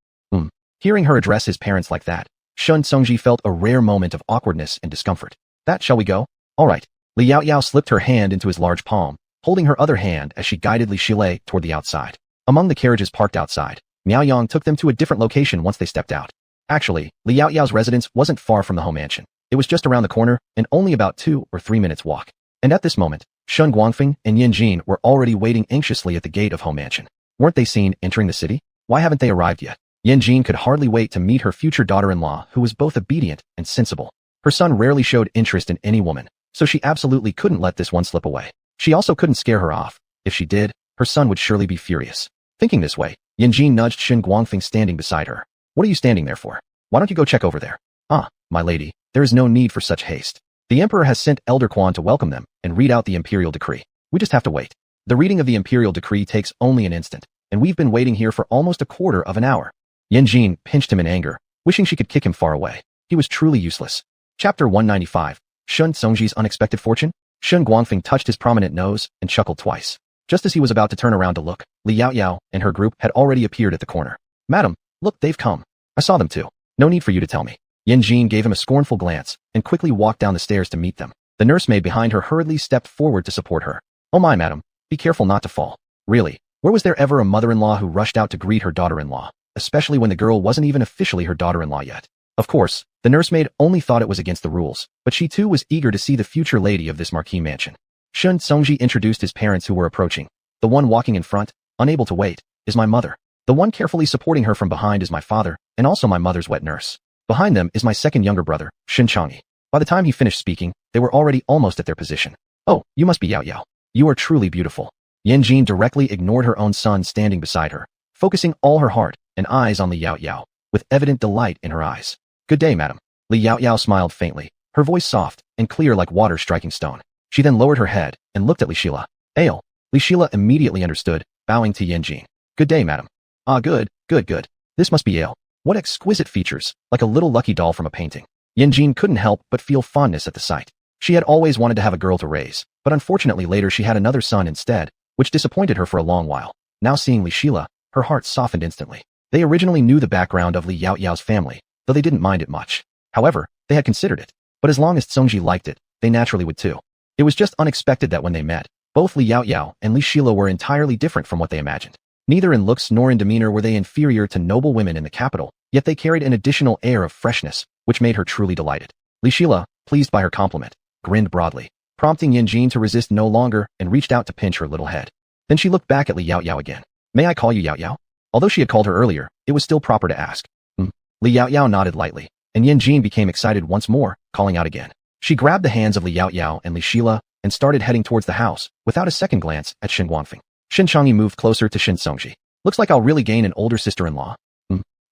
Hearing her address his parents like that, Shun Songji felt a rare moment of awkwardness and discomfort. That shall we go? All right. Li Yaoyao slipped her hand into his large palm, holding her other hand as she guided Li Shilei toward the outside. Among the carriages parked outside, Miao Yang took them to a different location once they stepped out. Actually, Li Yaoyao's residence wasn't far from the home mansion. It was just around the corner and only about 2 or 3 minutes walk. And at this moment, Shun Guangfeng and Yin Jin were already waiting anxiously at the gate of home mansion. Weren't they seen entering the city? Why haven't they arrived yet? Yin Jin could hardly wait to meet her future daughter-in-law, who was both obedient and sensible. Her son rarely showed interest in any woman, so she absolutely couldn't let this one slip away. She also couldn't scare her off. If she did, her son would surely be furious. Thinking this way, Yin Jin nudged Shun Guangfeng standing beside her. What are you standing there for? Why don't you go check over there? Ah, my lady, there is no need for such haste. The emperor has sent Elder Quan to welcome them and read out the imperial decree. We just have to wait. The reading of the imperial decree takes only an instant, and we've been waiting here for almost a quarter of an hour. Yin Jin pinched him in anger, wishing she could kick him far away. He was truly useless. Chapter 195. Shun Songji's Unexpected Fortune? Shun Guangfeng touched his prominent nose and chuckled twice. Just as he was about to turn around to look, Li Yaoyao and her group had already appeared at the corner. Madam, look, they've come. I saw them too. No need for you to tell me. Yin Jin gave him a scornful glance and quickly walked down the stairs to meet them. The nursemaid behind her hurriedly stepped forward to support her. Oh my, madam, be careful not to fall. Really, where was there ever a mother-in-law who rushed out to greet her daughter-in-law, especially when the girl wasn't even officially her daughter-in-law yet? Of course, The nursemaid only thought it was against the rules, but she too was eager to see the future lady of this marquee mansion. Shun Songji introduced his parents who were approaching. The one walking in front, unable to wait, is my mother. The one carefully supporting her from behind is my father, and also my mother's wet nurse. Behind them is my second younger brother, Shin Changyi. By the time he finished speaking, they were already almost at their position. Oh, you must be Yao Yao. You are truly beautiful. Yan Jin directly ignored her own son standing beside her, focusing all her heart and eyes on Li Yao Yao, with evident delight in her eyes. Good day, madam. Li Yao Yao smiled faintly, her voice soft and clear like water striking stone. She then lowered her head and looked at Li Shila. Ale. Li Shila immediately understood, bowing to Yan Jin. Good day, madam. Ah, good. This must be Ale. What exquisite features, like a little lucky doll from a painting. Yan Jin couldn't help but feel fondness at the sight. She had always wanted to have a girl to raise, but unfortunately later she had another son instead, which disappointed her for a long while. Now seeing Li Shila, her heart softened instantly. They originally knew the background of Li Yao Yao's family, though they didn't mind it much. However, they had considered it. But as long as Songji liked it, they naturally would too. It was just unexpected that when they met, both Li Yao Yao and Li Shila were entirely different from what they imagined. Neither in looks nor in demeanor were they inferior to noble women in the capital, yet they carried an additional air of freshness, which made her truly delighted. Li Shila, pleased by her compliment, grinned broadly, prompting Yan Jin to resist no longer and reached out to pinch her little head. Then she looked back at Li Yao Yao again. May I call you Yao Yao? Although she had called her earlier, it was still proper to ask. Li Yao Yao nodded lightly, and Yan Jin became excited once more, calling out again. She grabbed the hands of Li Yao Yao and Li Shila and started heading towards the house, without a second glance at Shin Guangfeng. Shin Changyi moved closer to Shin Songji. Looks like I'll really gain an older sister-in-law.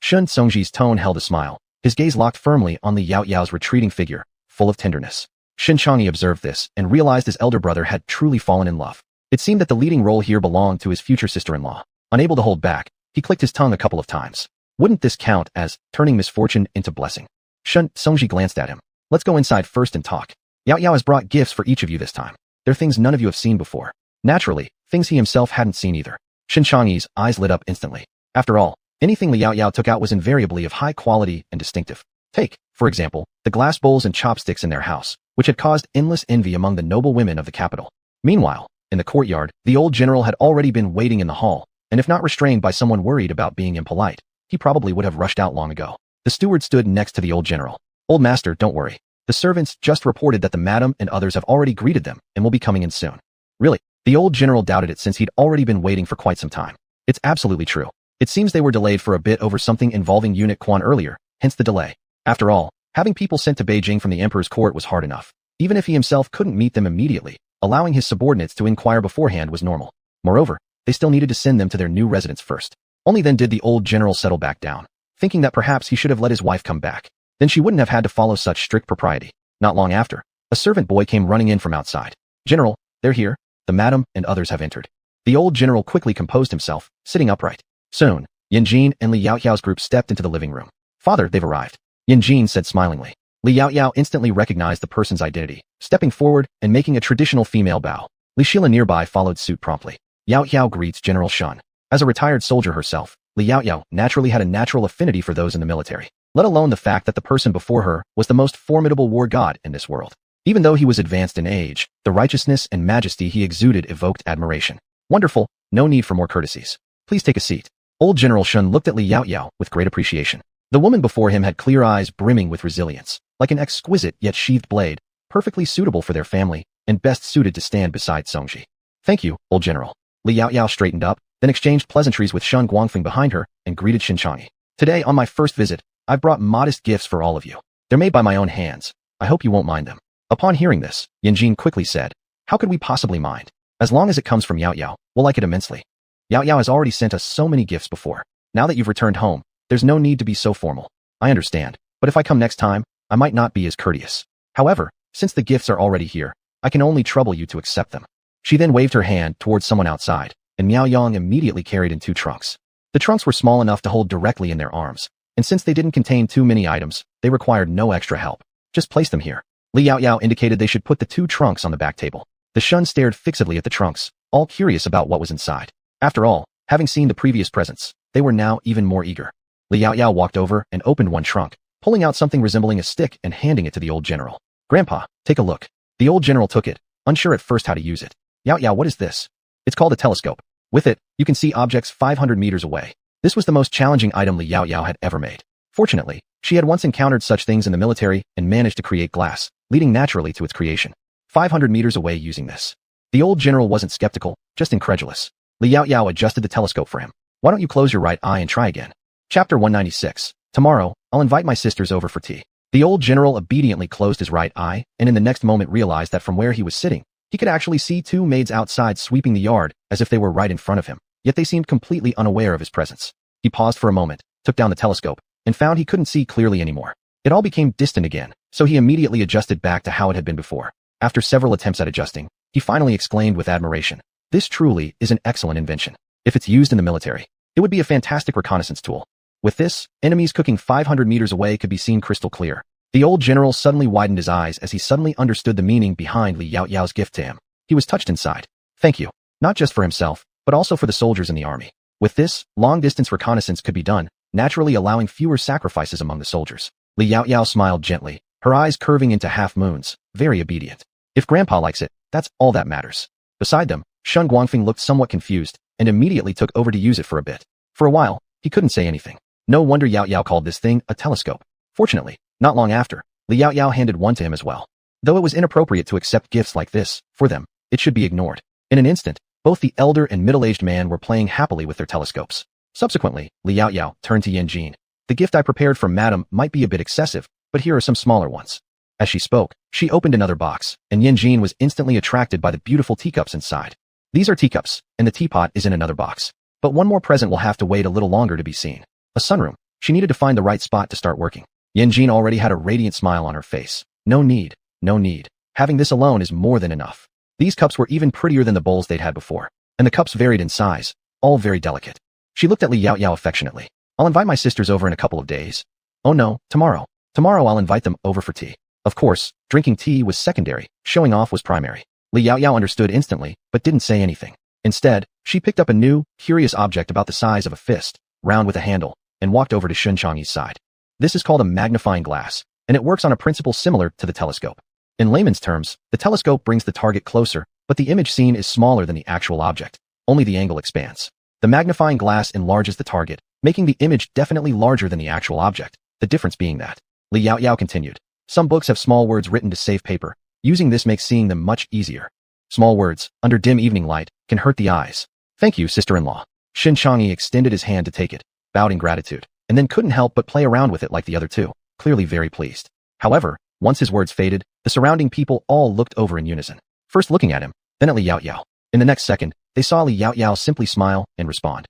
Shin Songji's tone held a smile, his gaze locked firmly on Li Yao Yao's retreating figure, full of tenderness. Shin Changyi observed this and realized his elder brother had truly fallen in love. It seemed that the leading role here belonged to his future sister-in-law. Unable to hold back, he clicked his tongue a couple of times. Wouldn't this count as turning misfortune into blessing? Shin Songji glanced at him. Let's go inside first and talk. Yao Yao has brought gifts for each of you this time. They're things none of you have seen before. Naturally, things he himself hadn't seen either. Shin Changyi's eyes lit up instantly. After all, anything Li Yao Yao took out was invariably of high quality and distinctive. Take, for example, the glass bowls and chopsticks in their house, which had caused endless envy among the noble women of the capital. Meanwhile, in the courtyard, the old general had already been waiting in the hall, and if not restrained by someone worried about being impolite, he probably would have rushed out long ago. The steward stood next to the old general. Old master, don't worry. The servants just reported that the madam and others have already greeted them and will be coming in soon. Really? The old general doubted it since he'd already been waiting for quite some time. It's absolutely true. It seems they were delayed for a bit over something involving eunuch Quan earlier, hence the delay. After all, having people sent to Beijing from the emperor's court was hard enough. Even if he himself couldn't meet them immediately, allowing his subordinates to inquire beforehand was normal. Moreover, they still needed to send them to their new residence first. Only then did the old general settle back down, thinking that perhaps he should have let his wife come back. Then she wouldn't have had to follow such strict propriety. Not long after, a servant boy came running in from outside. General, they're here. The madam and others have entered. The old general quickly composed himself, sitting upright. Soon, Yan Jin and Li Yao Yao's group stepped into the living room. Father, they've arrived. Yan Jin said smilingly. Li Yao Yao instantly recognized the person's identity, stepping forward and making a traditional female bow. Li Shila nearby followed suit promptly. Yao Yao greets General Shun. As a retired soldier herself, Li Yao Yao naturally had a natural affinity for those in the military, let alone the fact that the person before her was the most formidable war god in this world. Even though he was advanced in age, the righteousness and majesty he exuded evoked admiration. Wonderful, no need for more courtesies. Please take a seat. Old General Shun looked at Li Yao Yao with great appreciation. The woman before him had clear eyes brimming with resilience, like an exquisite yet sheathed blade, perfectly suitable for their family, and best suited to stand beside Songji. Thank you, old general. Li Yao Yao straightened up, then exchanged pleasantries with Shun Guangfeng behind her, and greeted Shin Changyi. Today, on my first visit, I've brought modest gifts for all of you. They're made by my own hands. I hope you won't mind them. Upon hearing this, Yan Jin quickly said, how could we possibly mind? As long as it comes from Yao Yao, we'll like it immensely. Yao Yao has already sent us so many gifts before. Now that you've returned home, there's no need to be so formal. I understand, but if I come next time, I might not be as courteous. However, since the gifts are already here, I can only trouble you to accept them. She then waved her hand towards someone outside, and Miao Yang immediately carried in 2 trunks. The trunks were small enough to hold directly in their arms, and since they didn't contain too many items, they required no extra help. Just place them here. Li Yao Yao indicated they should put the 2 trunks on the back table. The Shun stared fixedly at the trunks, all curious about what was inside. After all, having seen the previous presents, they were now even more eager. Li Yao Yao walked over and opened one trunk, pulling out something resembling a stick and handing it to the old general. Grandpa, take a look. The old general took it, unsure at first how to use it. Yao Yao, what is this? It's called a telescope. With it, you can see objects 500 meters away. This was the most challenging item Li Yao Yao had ever made. Fortunately, She had once encountered such things in the military and managed to create glass, leading naturally to its creation. 500 meters away using this. The old general wasn't skeptical, just incredulous. Li Yaoyao adjusted the telescope for him. Why don't you close your right eye and try again? Chapter 196. Tomorrow, I'll invite my sisters over for tea. The old general obediently closed his right eye, and in the next moment realized that from where he was sitting, he could actually see two maids outside sweeping the yard as if they were right in front of him, yet they seemed completely unaware of his presence. He paused for a moment, took down the telescope, and found he couldn't see clearly anymore. It all became distant again, so he immediately adjusted back to how it had been before. After several attempts at adjusting, he finally exclaimed with admiration, "This truly is an excellent invention. If it's used in the military, it would be a fantastic reconnaissance tool." With this, enemies cooking 500 meters away could be seen crystal clear. The old general suddenly widened his eyes as he suddenly understood the meaning behind Li Yaoyao's gift to him. He was touched inside. Thank you. Not just for himself, but also for the soldiers in the army. With this, long-distance reconnaissance could be done, naturally allowing fewer sacrifices among the soldiers. Li Yaoyao smiled gently, her eyes curving into half-moons, very obedient. If Grandpa likes it, that's all that matters. Beside them, Shun Guangfeng looked somewhat confused and immediately took over to use it for a bit. For a while, he couldn't say anything. No wonder Yaoyao called this thing a telescope. Fortunately, not long after, Li Yaoyao handed one to him as well. Though it was inappropriate to accept gifts like this, for them, it should be ignored. In an instant, both the elder and middle-aged man were playing happily with their telescopes. Subsequently, Li Yaoyao turned to Yanjin. The gift I prepared for Madam might be a bit excessive, but here are some smaller ones. As she spoke, she opened another box, and Yanjin was instantly attracted by the beautiful teacups inside. These are teacups, and the teapot is in another box. But one more present will have to wait a little longer to be seen. A sunroom. She needed to find the right spot to start working. Yanjin already had a radiant smile on her face. No need, no need. Having this alone is more than enough. These cups were even prettier than the bowls they'd had before, and the cups varied in size, all very delicate. She looked at Li Yaoyao affectionately. I'll invite my sisters over in a couple of days. Oh no, tomorrow. Tomorrow I'll invite them over for tea. Of course, drinking tea was secondary, showing off was primary. Li Yaoyao understood instantly, but didn't say anything. Instead, she picked up a new, curious object about the size of a fist, round with a handle, and walked over to Shun Changyi's side. This is called a magnifying glass, and it works on a principle similar to the telescope. In layman's terms, the telescope brings the target closer, but the image seen is smaller than the actual object. Only the angle expands. The magnifying glass enlarges the target, making the image definitely larger than the actual object, the difference being that. Li Yaoyao continued. Some books have small words written to save paper. Using this makes seeing them much easier. Small words, under dim evening light, can hurt the eyes. Thank you, sister-in-law. Shun Changyi extended his hand to take it, bowed in gratitude, and then couldn't help but play around with it like the other two, clearly very pleased. However, once his words faded, the surrounding people all looked over in unison. First looking at him, then at Li Yaoyao. In the next second, they saw Li Yaoyao simply smile and respond.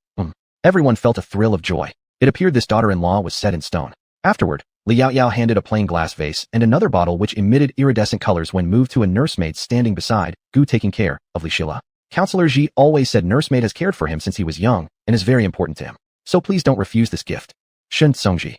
Everyone felt a thrill of joy. It appeared this daughter-in-law was set in stone. Afterward, Li Yaoyao handed a plain glass vase and another bottle which emitted iridescent colors when moved to a nursemaid standing beside Gu taking care of Li Shila. Counselor Ji always said nursemaid has cared for him since he was young and is very important to him. So please don't refuse this gift. Shun Tsongji.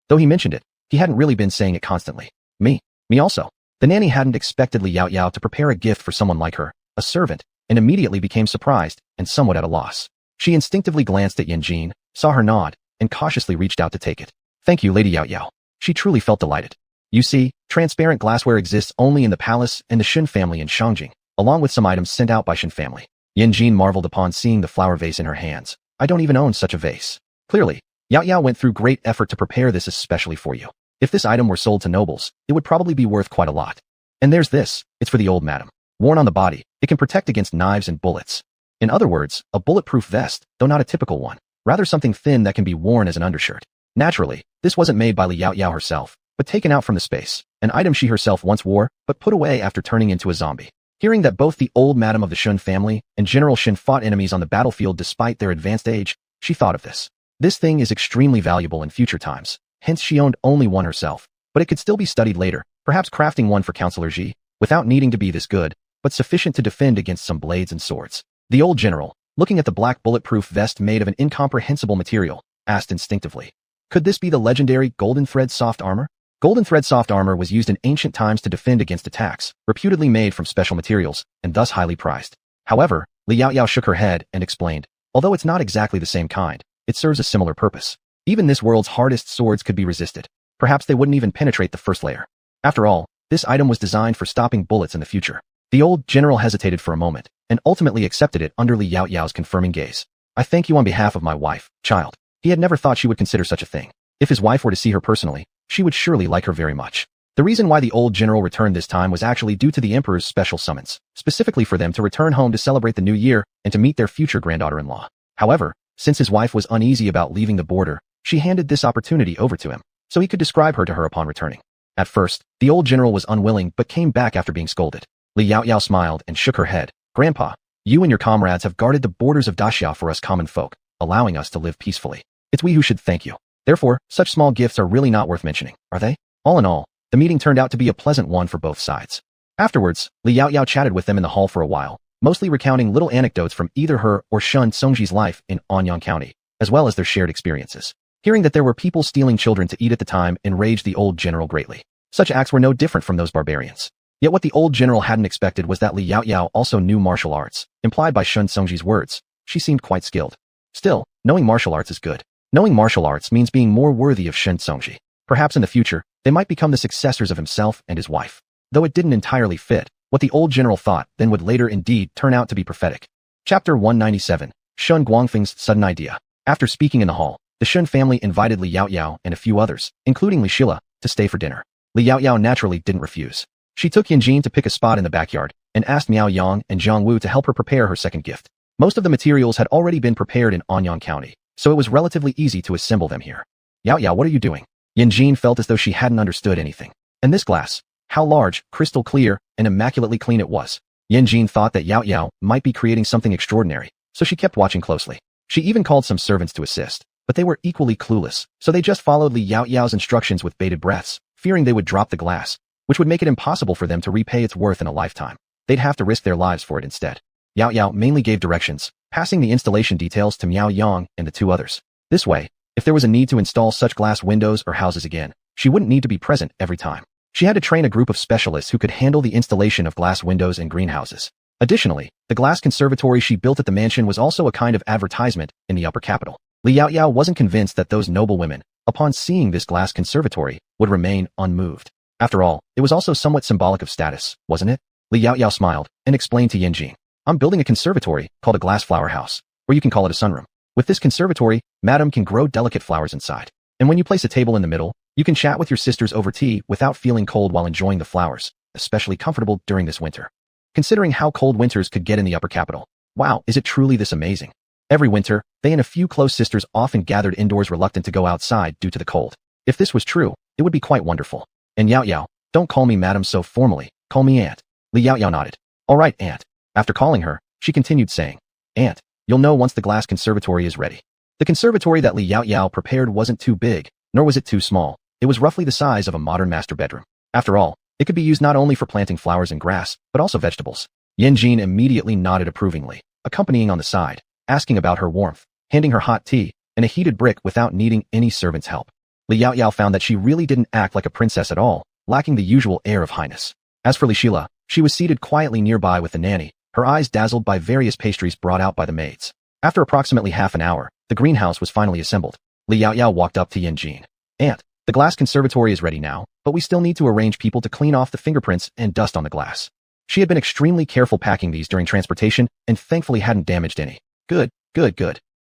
Though he mentioned it, he hadn't really been saying it constantly. Me also. The nanny hadn't expected Li Yaoyao to prepare a gift for someone like her, a servant, and immediately became surprised and somewhat at a loss. She instinctively glanced at Yanjin, saw her nod, and cautiously reached out to take it. Thank you, Lady Yaoyao. She truly felt delighted. You see, transparent glassware exists only in the palace and the Shen family in Shangjing, along with some items sent out by Shen family. Yanjin marveled upon seeing the flower vase in her hands. I don't even own such a vase. Clearly, Yaoyao went through great effort to prepare this especially for you. If this item were sold to nobles, it would probably be worth quite a lot. And there's this, it's for the old madam. Worn on the body, it can protect against knives and bullets. In other words, a bulletproof vest, though not a typical one, rather something thin that can be worn as an undershirt. Naturally, this wasn't made by Li Yaoyao herself, but taken out from the space, an item she herself once wore, but put away after turning into a zombie. Hearing that both the old madam of the Shun family and General Shin fought enemies on the battlefield despite their advanced age, she thought of this. This thing is extremely valuable in future times, hence she owned only one herself, but it could still be studied later, perhaps crafting one for Counselor Ji, without needing to be this good, but sufficient to defend against some blades and swords. The old general, looking at the black bulletproof vest made of an incomprehensible material, asked instinctively, could this be the legendary golden thread soft armor? Golden thread soft armor was used in ancient times to defend against attacks, reputedly made from special materials, and thus highly prized. However, Li Yaoyao shook her head and explained, although it's not exactly the same kind, it serves a similar purpose. Even this world's hardest swords could be resisted. Perhaps they wouldn't even penetrate the first layer. After all, this item was designed for stopping bullets in the future. The old general hesitated for a moment, and ultimately accepted it under Li Yaoyao's confirming gaze. I thank you on behalf of my wife, child. He had never thought she would consider such a thing. If his wife were to see her personally, she would surely like her very much. The reason why the old general returned this time was actually due to the emperor's special summons, specifically for them to return home to celebrate the new year and to meet their future granddaughter-in-law. However, since his wife was uneasy about leaving the border, she handed this opportunity over to him, so he could describe her to her upon returning. At first, the old general was unwilling but came back after being scolded. Li Yaoyao smiled and shook her head. Grandpa, you and your comrades have guarded the borders of Daxiao for us common folk, allowing us to live peacefully. It's we who should thank you. Therefore, such small gifts are really not worth mentioning, are they? All in all, the meeting turned out to be a pleasant one for both sides. Afterwards, Li Yaoyao chatted with them in the hall for a while, mostly recounting little anecdotes from either her or Shun Songji's life in Anyang County, as well as their shared experiences. Hearing that there were people stealing children to eat at the time enraged the old general greatly. Such acts were no different from those barbarians. Yet what the old general hadn't expected was that Li Yaoyao also knew martial arts, implied by Shun Songji's words. She seemed quite skilled. Still, knowing martial arts is good. Knowing martial arts means being more worthy of Shun Songji. Perhaps in the future, they might become the successors of himself and his wife. Though it didn't entirely fit, what the old general thought then would later indeed turn out to be prophetic. Chapter 197, Shun Guangfeng's sudden idea. After speaking in the hall, the Shun family invited Li Yaoyao and a few others, including Li Shila, to stay for dinner. Li Yaoyao naturally didn't refuse. She took Yanjin to pick a spot in the backyard and asked Miao Yang and Zhang Wu to help her prepare her second gift. Most of the materials had already been prepared in Anyang County, so it was relatively easy to assemble them here. Yaoyao, what are you doing? Yanjin felt as though she hadn't understood anything. And this glass, how large, crystal clear, and immaculately clean it was. Yanjin thought that Yaoyao might be creating something extraordinary, so she kept watching closely. She even called some servants to assist, but they were equally clueless, so they just followed Li Yaoyao's instructions with bated breaths, fearing they would drop the glass, which would make it impossible for them to repay its worth in a lifetime. They'd have to risk their lives for it instead. Yaoyao mainly gave directions, passing the installation details to Miao Yang and the two others. This way, if there was a need to install such glass windows or houses again, she wouldn't need to be present every time. She had to train a group of specialists who could handle the installation of glass windows and greenhouses. Additionally, the glass conservatory she built at the mansion was also a kind of advertisement in the upper capital. Li Yaoyao wasn't convinced that those noble women, upon seeing this glass conservatory, would remain unmoved. After all, it was also somewhat symbolic of status, wasn't it? Li Yaoyao smiled and explained to Yanjin, I'm building a conservatory called a glass flower house, or you can call it a sunroom. With this conservatory, madam can grow delicate flowers inside. And when you place a table in the middle, you can chat with your sisters over tea without feeling cold while enjoying the flowers, especially comfortable during this winter. Considering how cold winters could get in the upper capital. Wow, is it truly this amazing? Every winter, they and a few close sisters often gathered indoors reluctant to go outside due to the cold. If this was true, it would be quite wonderful. And Yaoyao, don't call me madam so formally, call me aunt. Li Yaoyao nodded. All right, aunt. After calling her, she continued saying, Aunt, you'll know once the glass conservatory is ready. The conservatory that Li Yaoyao prepared wasn't too big, nor was it too small. It was roughly the size of a modern master bedroom. After all, it could be used not only for planting flowers and grass, but also vegetables. Yanjin immediately nodded approvingly, accompanying on the side, asking about her warmth, handing her hot tea, and a heated brick without needing any servant's help. Li Yaoyao found that she really didn't act like a princess at all, lacking the usual air of highness. As for Li Shila, she was seated quietly nearby with the nanny, her eyes dazzled by various pastries brought out by the maids. After approximately half an hour, the greenhouse was finally assembled. Li Yaoyao walked up to Yanjin. Aunt, the glass conservatory is ready now, but we still need to arrange people to clean off the fingerprints and dust on the glass. She had been extremely careful packing these during transportation and thankfully hadn't damaged any. Good.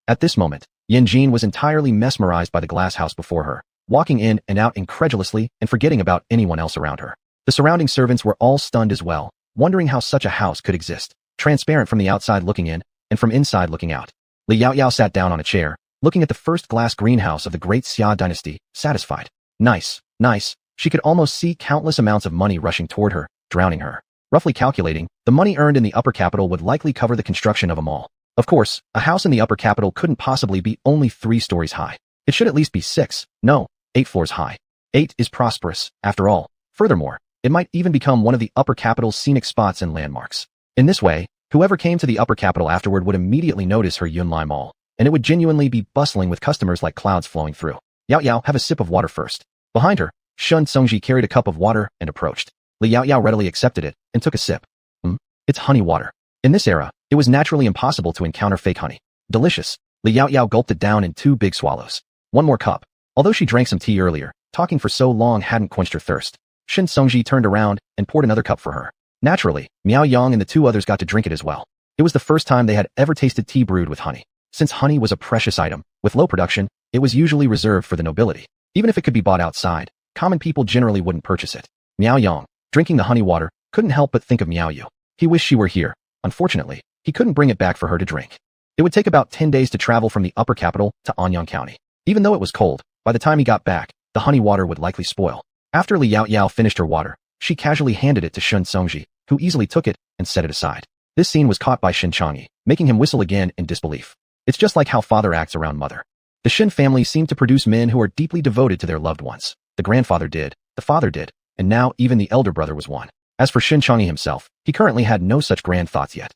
At this moment, Yanjin was entirely mesmerized by the glass house before her, walking in and out incredulously and forgetting about anyone else around her. The surrounding servants were all stunned as well, wondering how such a house could exist, transparent from the outside looking in, and from inside looking out. Li Yaoyao sat down on a chair, looking at the first glass greenhouse of the great Xia dynasty, satisfied. Nice. She could almost see countless amounts of money rushing toward her, drowning her. Roughly calculating, the money earned in the upper capital would likely cover the construction of a mall. Of course, a house in the upper capital couldn't possibly be only 3 stories high. It should at least be 6, no, 8 floors high. 8 is prosperous, after all. Furthermore, it might even become one of the upper capital's scenic spots and landmarks. In this way, whoever came to the upper capital afterward would immediately notice her Yunlai Mall, and it would genuinely be bustling with customers like clouds flowing through. Yaoyao, have a sip of water first. Behind her, Shun Songji carried a cup of water and approached. Li Yaoyao readily accepted it and took a sip. It's honey water. In this era, it was naturally impossible to encounter fake honey. Delicious. Li Yaoyao gulped it down in 2 big swallows. One more cup. Although she drank some tea earlier, talking for so long hadn't quenched her thirst. Shun Songji turned around and poured another cup for her. Naturally, Miao Yang and the 2 others got to drink it as well. It was the first time they had ever tasted tea brewed with honey. Since honey was a precious item, with low production, it was usually reserved for the nobility. Even if it could be bought outside, common people generally wouldn't purchase it. Miao Yang, drinking the honey water, couldn't help but think of Miao Yu. He wished she were here. Unfortunately, he couldn't bring it back for her to drink. It would take about 10 days to travel from the upper capital to Anyang County. Even though it was cold, by the time he got back, the honey water would likely spoil. After Li Yao finished her water, she casually handed it to Shun Songji, who easily took it and set it aside. This scene was caught by Shin Changyi, making him whistle again in disbelief. It's just like how father acts around mother. The Shin family seemed to produce men who are deeply devoted to their loved ones. The grandfather did, the father did, and now even the elder brother was one. As for Shin Changyi himself, he currently had no such grand thoughts yet.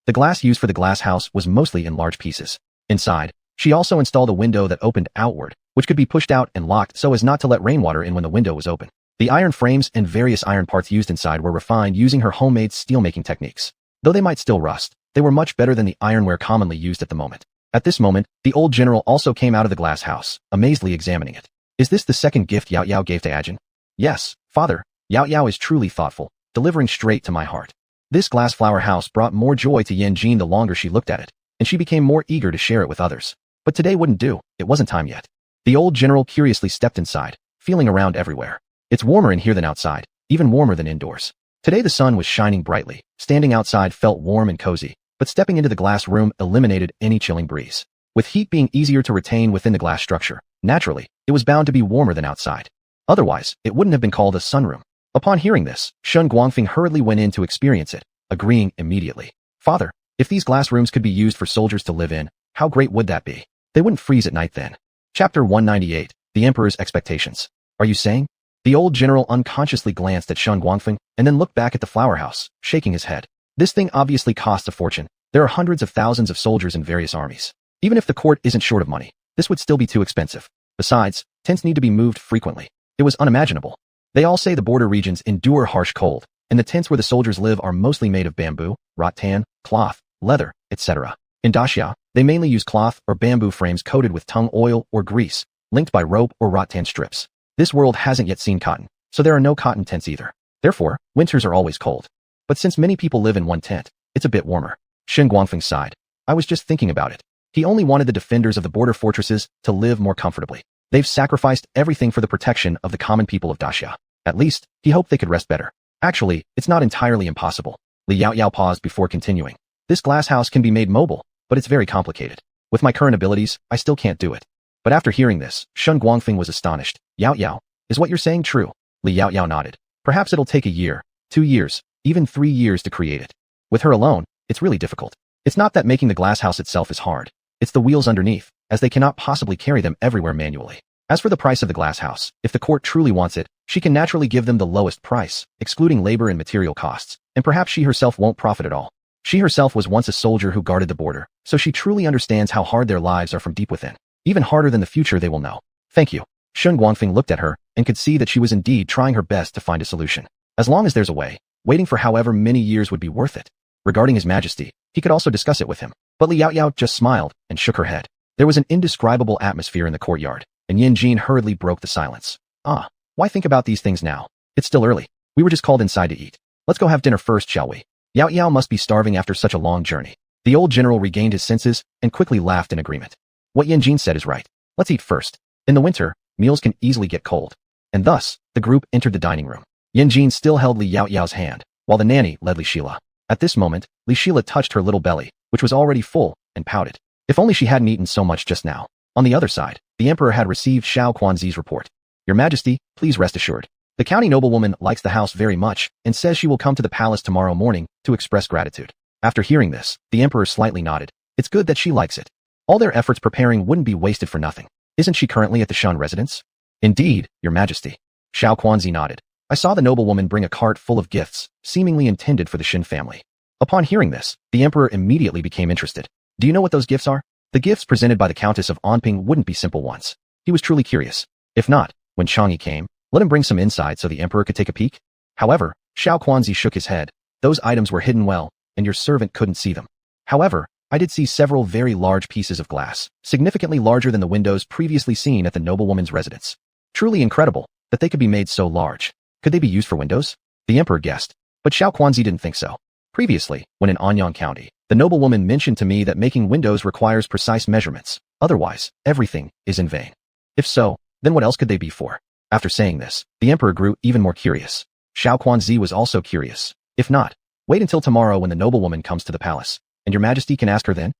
The glass used for the glass house was mostly in large pieces. Inside, she also installed a window that opened outward, which could be pushed out and locked so as not to let rainwater in when the window was open. The iron frames and various iron parts used inside were refined using her homemade steelmaking techniques. Though they might still rust, they were much better than the ironware commonly used at the moment. At this moment, the old general also came out of the glass house, amazedly examining it. Is this the second gift Yao gave to Ajin? Yes, father, Yao is truly thoughtful, delivering straight to my heart. This glass flower house brought more joy to Yan Jin the longer she looked at it, and she became more eager to share it with others. But today wouldn't do, it wasn't time yet. The old general curiously stepped inside, feeling around everywhere. It's warmer in here than outside, even warmer than indoors. Today the sun was shining brightly. Standing outside felt warm and cozy, but stepping into the glass room eliminated any chilling breeze. With heat being easier to retain within the glass structure, naturally, it was bound to be warmer than outside. Otherwise, it wouldn't have been called a sunroom. Upon hearing this, Shun Guangfeng hurriedly went in to experience it, agreeing immediately. Father, if these glass rooms could be used for soldiers to live in, how great would that be? They wouldn't freeze at night then. Chapter 198, The Emperor's Expectations. Are you saying? The old general unconsciously glanced at Shun Guangfeng and then looked back at the flower house, shaking his head. This thing obviously costs a fortune. There are hundreds of thousands of soldiers in various armies. Even if the court isn't short of money, this would still be too expensive. Besides, tents need to be moved frequently. It was unimaginable. They all say the border regions endure harsh cold, and the tents where the soldiers live are mostly made of bamboo, rattan, cloth, leather, etc. In Daxia, they mainly use cloth or bamboo frames coated with tung oil or grease, linked by rope or rattan strips. This world hasn't yet seen cotton, so there are no cotton tents either. Therefore, winters are always cold. But since many people live in one tent, it's a bit warmer. Shin Guangfeng sighed. I was just thinking about it. He only wanted the defenders of the border fortresses to live more comfortably. They've sacrificed everything for the protection of the common people of Daxia. At least, he hoped they could rest better. Actually, it's not entirely impossible. Li Yao paused before continuing. This glass house can be made mobile, but it's very complicated. With my current abilities, I still can't do it. But after hearing this, Shun Guangfeng was astonished. Yao, is what you're saying true? Li Yao nodded. Perhaps it'll take a year, 2 years, even 3 years to create it. With her alone, it's really difficult. It's not that making the glass house itself is hard. It's the wheels underneath, as they cannot possibly carry them everywhere manually. As for the price of the glass house, if the court truly wants it, she can naturally give them the lowest price, excluding labor and material costs, and perhaps she herself won't profit at all. She herself was once a soldier who guarded the border, so she truly understands how hard their lives are from deep within. Even harder than the future they will know. Thank you. Shun Guangfeng looked at her and could see that she was indeed trying her best to find a solution. As long as there's a way, waiting for however many years would be worth it. Regarding His Majesty, he could also discuss it with him. But Li Yao just smiled and shook her head. There was an indescribable atmosphere in the courtyard, and Yan Jin hurriedly broke the silence. Why think about these things now? It's still early. We were just called inside to eat. Let's go have dinner first, shall we? Yao must be starving after such a long journey. The old general regained his senses and quickly laughed in agreement. What Yan Jin said is right. Let's eat first. In the winter, meals can easily get cold. And thus, the group entered the dining room. Yan Jin still held Li Yao's hand, while the nanny led Li Shila. At this moment, Li Shila touched her little belly, which was already full, and pouted. If only she hadn't eaten so much just now. On the other side, the emperor had received Xiao Quanzi's report. Your Majesty, please rest assured. The county noblewoman likes the house very much and says she will come to the palace tomorrow morning to express gratitude. After hearing this, the emperor slightly nodded. It's good that she likes it. All their efforts preparing wouldn't be wasted for nothing. Isn't she currently at the Shan residence? Indeed, Your Majesty. Xiao Quanzi nodded. I saw the noblewoman bring a cart full of gifts, seemingly intended for the Shin family. Upon hearing this, the emperor immediately became interested. Do you know what those gifts are? The gifts presented by the Countess of Anping wouldn't be simple ones. He was truly curious. If not, when Chang'e came, let him bring some inside so the emperor could take a peek. However, Xiao Quanzi shook his head. Those items were hidden well, and your servant couldn't see them. However, I did see several very large pieces of glass, significantly larger than the windows previously seen at the noblewoman's residence. Truly incredible that they could be made so large. Could they be used for windows? The emperor guessed, but Xiao Quanzi didn't think so. Previously, when in Anyang County, the noblewoman mentioned to me that making windows requires precise measurements. Otherwise, everything is in vain. If so, then what else could they be for? After saying this, the emperor grew even more curious. Xiao Quanzi was also curious. If not, wait until tomorrow when the noblewoman comes to the palace, and your majesty can ask her then?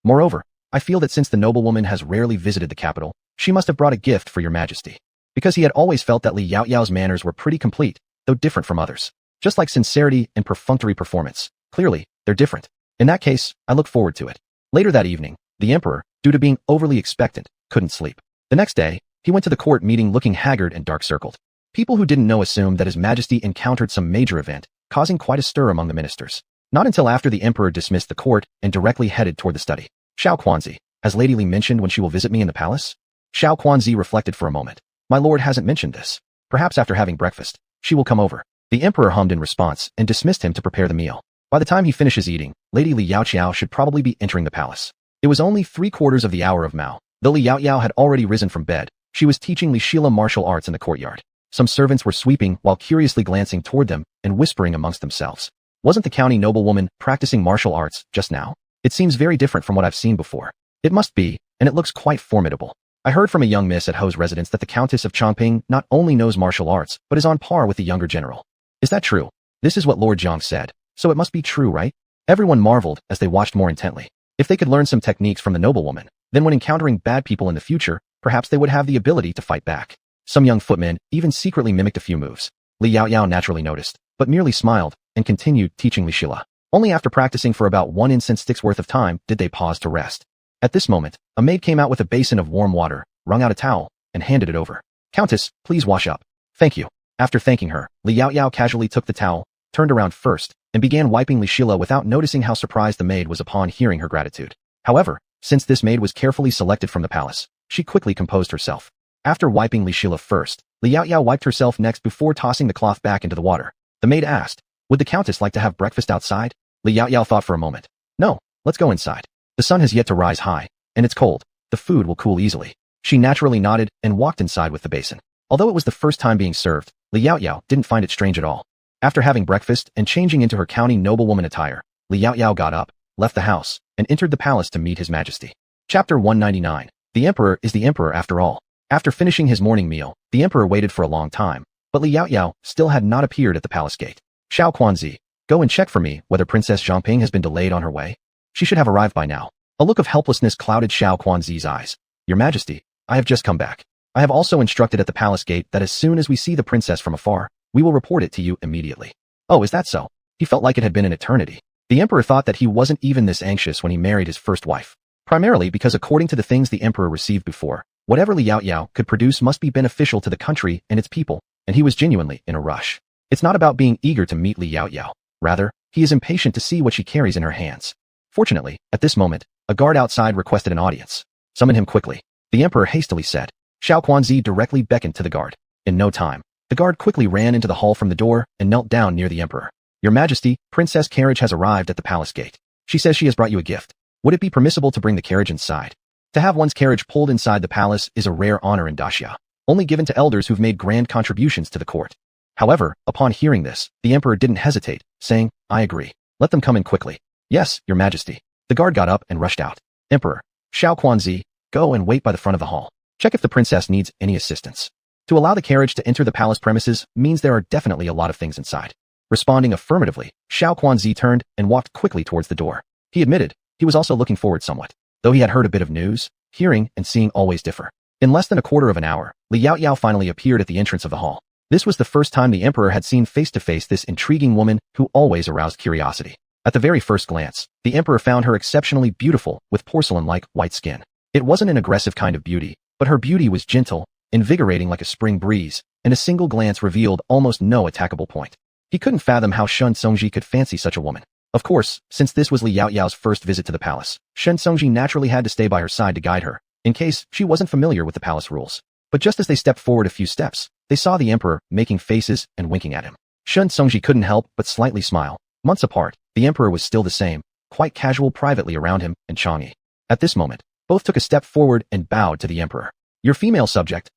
Moreover, I feel that since the noblewoman has rarely visited the capital, she must have brought a gift for your majesty. Because he had always felt that Li Yaoyao's manners were pretty complete, though different from others. Just like sincerity and perfunctory performance, clearly, they're different. In that case, I look forward to it. Later that evening, the emperor, due to being overly expectant, couldn't sleep. The next day, he went to the court meeting looking haggard and dark-circled. People who didn't know assumed that his majesty encountered some major event, causing quite a stir among the ministers. Not until after the emperor dismissed the court and directly headed toward the study. Xiao Quanzi, has Lady Li mentioned when she will visit me in the palace? Xiao Quanzi reflected for a moment. My lord hasn't mentioned this. Perhaps after having breakfast, she will come over. The emperor hummed in response and dismissed him to prepare the meal. By the time he finishes eating, Lady Li Yaoqiao should probably be entering the palace. It was only 3/4 of the hour of Mao. Though Li Yaoqiao had already risen from bed, she was teaching Li Shila martial arts in the courtyard. Some servants were sweeping while curiously glancing toward them and whispering amongst themselves. Wasn't the county noblewoman practicing martial arts just now? It seems very different from what I've seen before. It must be, and it looks quite formidable. I heard from a young miss at Ho's residence that the Countess of Chongping not only knows martial arts, but is on par with the younger general. Is that true? This is what Lord Jiang said, so it must be true, right? Everyone marveled as they watched more intently. If they could learn some techniques from the noblewoman, then when encountering bad people in the future, perhaps they would have the ability to fight back. Some young footmen even secretly mimicked a few moves. Li Yaoyao naturally noticed, but merely smiled and continued teaching Li Shila. Only after practicing for about 1 incense stick's worth of time did they pause to rest. At this moment, a maid came out with a basin of warm water, wrung out a towel, and handed it over. Countess, please wash up. Thank you. After thanking her, Li Yaoyao casually took the towel, turned around first, and began wiping Li Shila without noticing how surprised the maid was upon hearing her gratitude. However, since this maid was carefully selected from the palace, she quickly composed herself. After wiping Li Shila first, Li Yaoyao wiped herself next before tossing the cloth back into the water. The maid asked, would the countess like to have breakfast outside? Li Yaoyao thought for a moment. No, let's go inside. The sun has yet to rise high, and it's cold. The food will cool easily. She naturally nodded and walked inside with the basin. Although it was the first time being served, Li Yaoyao didn't find it strange at all. After having breakfast and changing into her county noblewoman attire, Li Yaoyao got up, left the house, and entered the palace to meet his majesty. Chapter 199. The emperor is the emperor after all. After finishing his morning meal, the emperor waited for a long time, but Li Yaoyao still had not appeared at the palace gate. Xiao Quanzi, go and check for me whether Princess Zhongping has been delayed on her way. She should have arrived by now. A look of helplessness clouded Xiao Quanzi's eyes. Your Majesty, I have just come back. I have also instructed at the palace gate that as soon as we see the princess from afar, we will report it to you immediately. Oh, is that so? He felt like it had been an eternity. The emperor thought that he wasn't even this anxious when he married his first wife. Primarily because according to the things the emperor received before, whatever Li Yaoyao could produce must be beneficial to the country and its people, and he was genuinely in a rush. It's not about being eager to meet Li Yaoyao. Rather, he is impatient to see what she carries in her hands. Fortunately, at this moment, a guard outside requested an audience. Summon him quickly. The emperor hastily said. Xiao Quanzi directly beckoned to the guard. In no time, the guard quickly ran into the hall from the door and knelt down near the emperor. Your Majesty, Princess Carriage has arrived at the palace gate. She says she has brought you a gift. Would it be permissible to bring the carriage inside? To have one's carriage pulled inside the palace is a rare honor in Daxia, only given to elders who've made grand contributions to the court. However, upon hearing this, the emperor didn't hesitate, saying, I agree. Let them come in quickly. Yes, Your Majesty. The guard got up and rushed out. Emperor, Xiao Quanzi, go and wait by the front of the hall. Check if the princess needs any assistance. To allow the carriage to enter the palace premises means there are definitely a lot of things inside. Responding affirmatively, Xiao Quanzi turned and walked quickly towards the door. He admitted, he was also looking forward somewhat. Though he had heard a bit of news, hearing and seeing always differ. In less than a quarter of an hour, Li Yaoyao finally appeared at the entrance of the hall. This was the first time the emperor had seen face-to-face this intriguing woman who always aroused curiosity. At the very first glance, the emperor found her exceptionally beautiful with porcelain-like white skin. It wasn't an aggressive kind of beauty, but her beauty was gentle, invigorating like a spring breeze, and a single glance revealed almost no attackable point. He couldn't fathom how Shen Songji could fancy such a woman. Of course, since this was Li Yaoyao's first visit to the palace, Shen Songji naturally had to stay by her side to guide her, in case she wasn't familiar with the palace rules. But just as they stepped forward a few steps, they saw the emperor making faces and winking at him. Shen Songji couldn't help but slightly smile. Months apart, the emperor was still the same, quite casual privately around him and Chang'e. At this moment, both took a step forward and bowed to the emperor. Your female subject,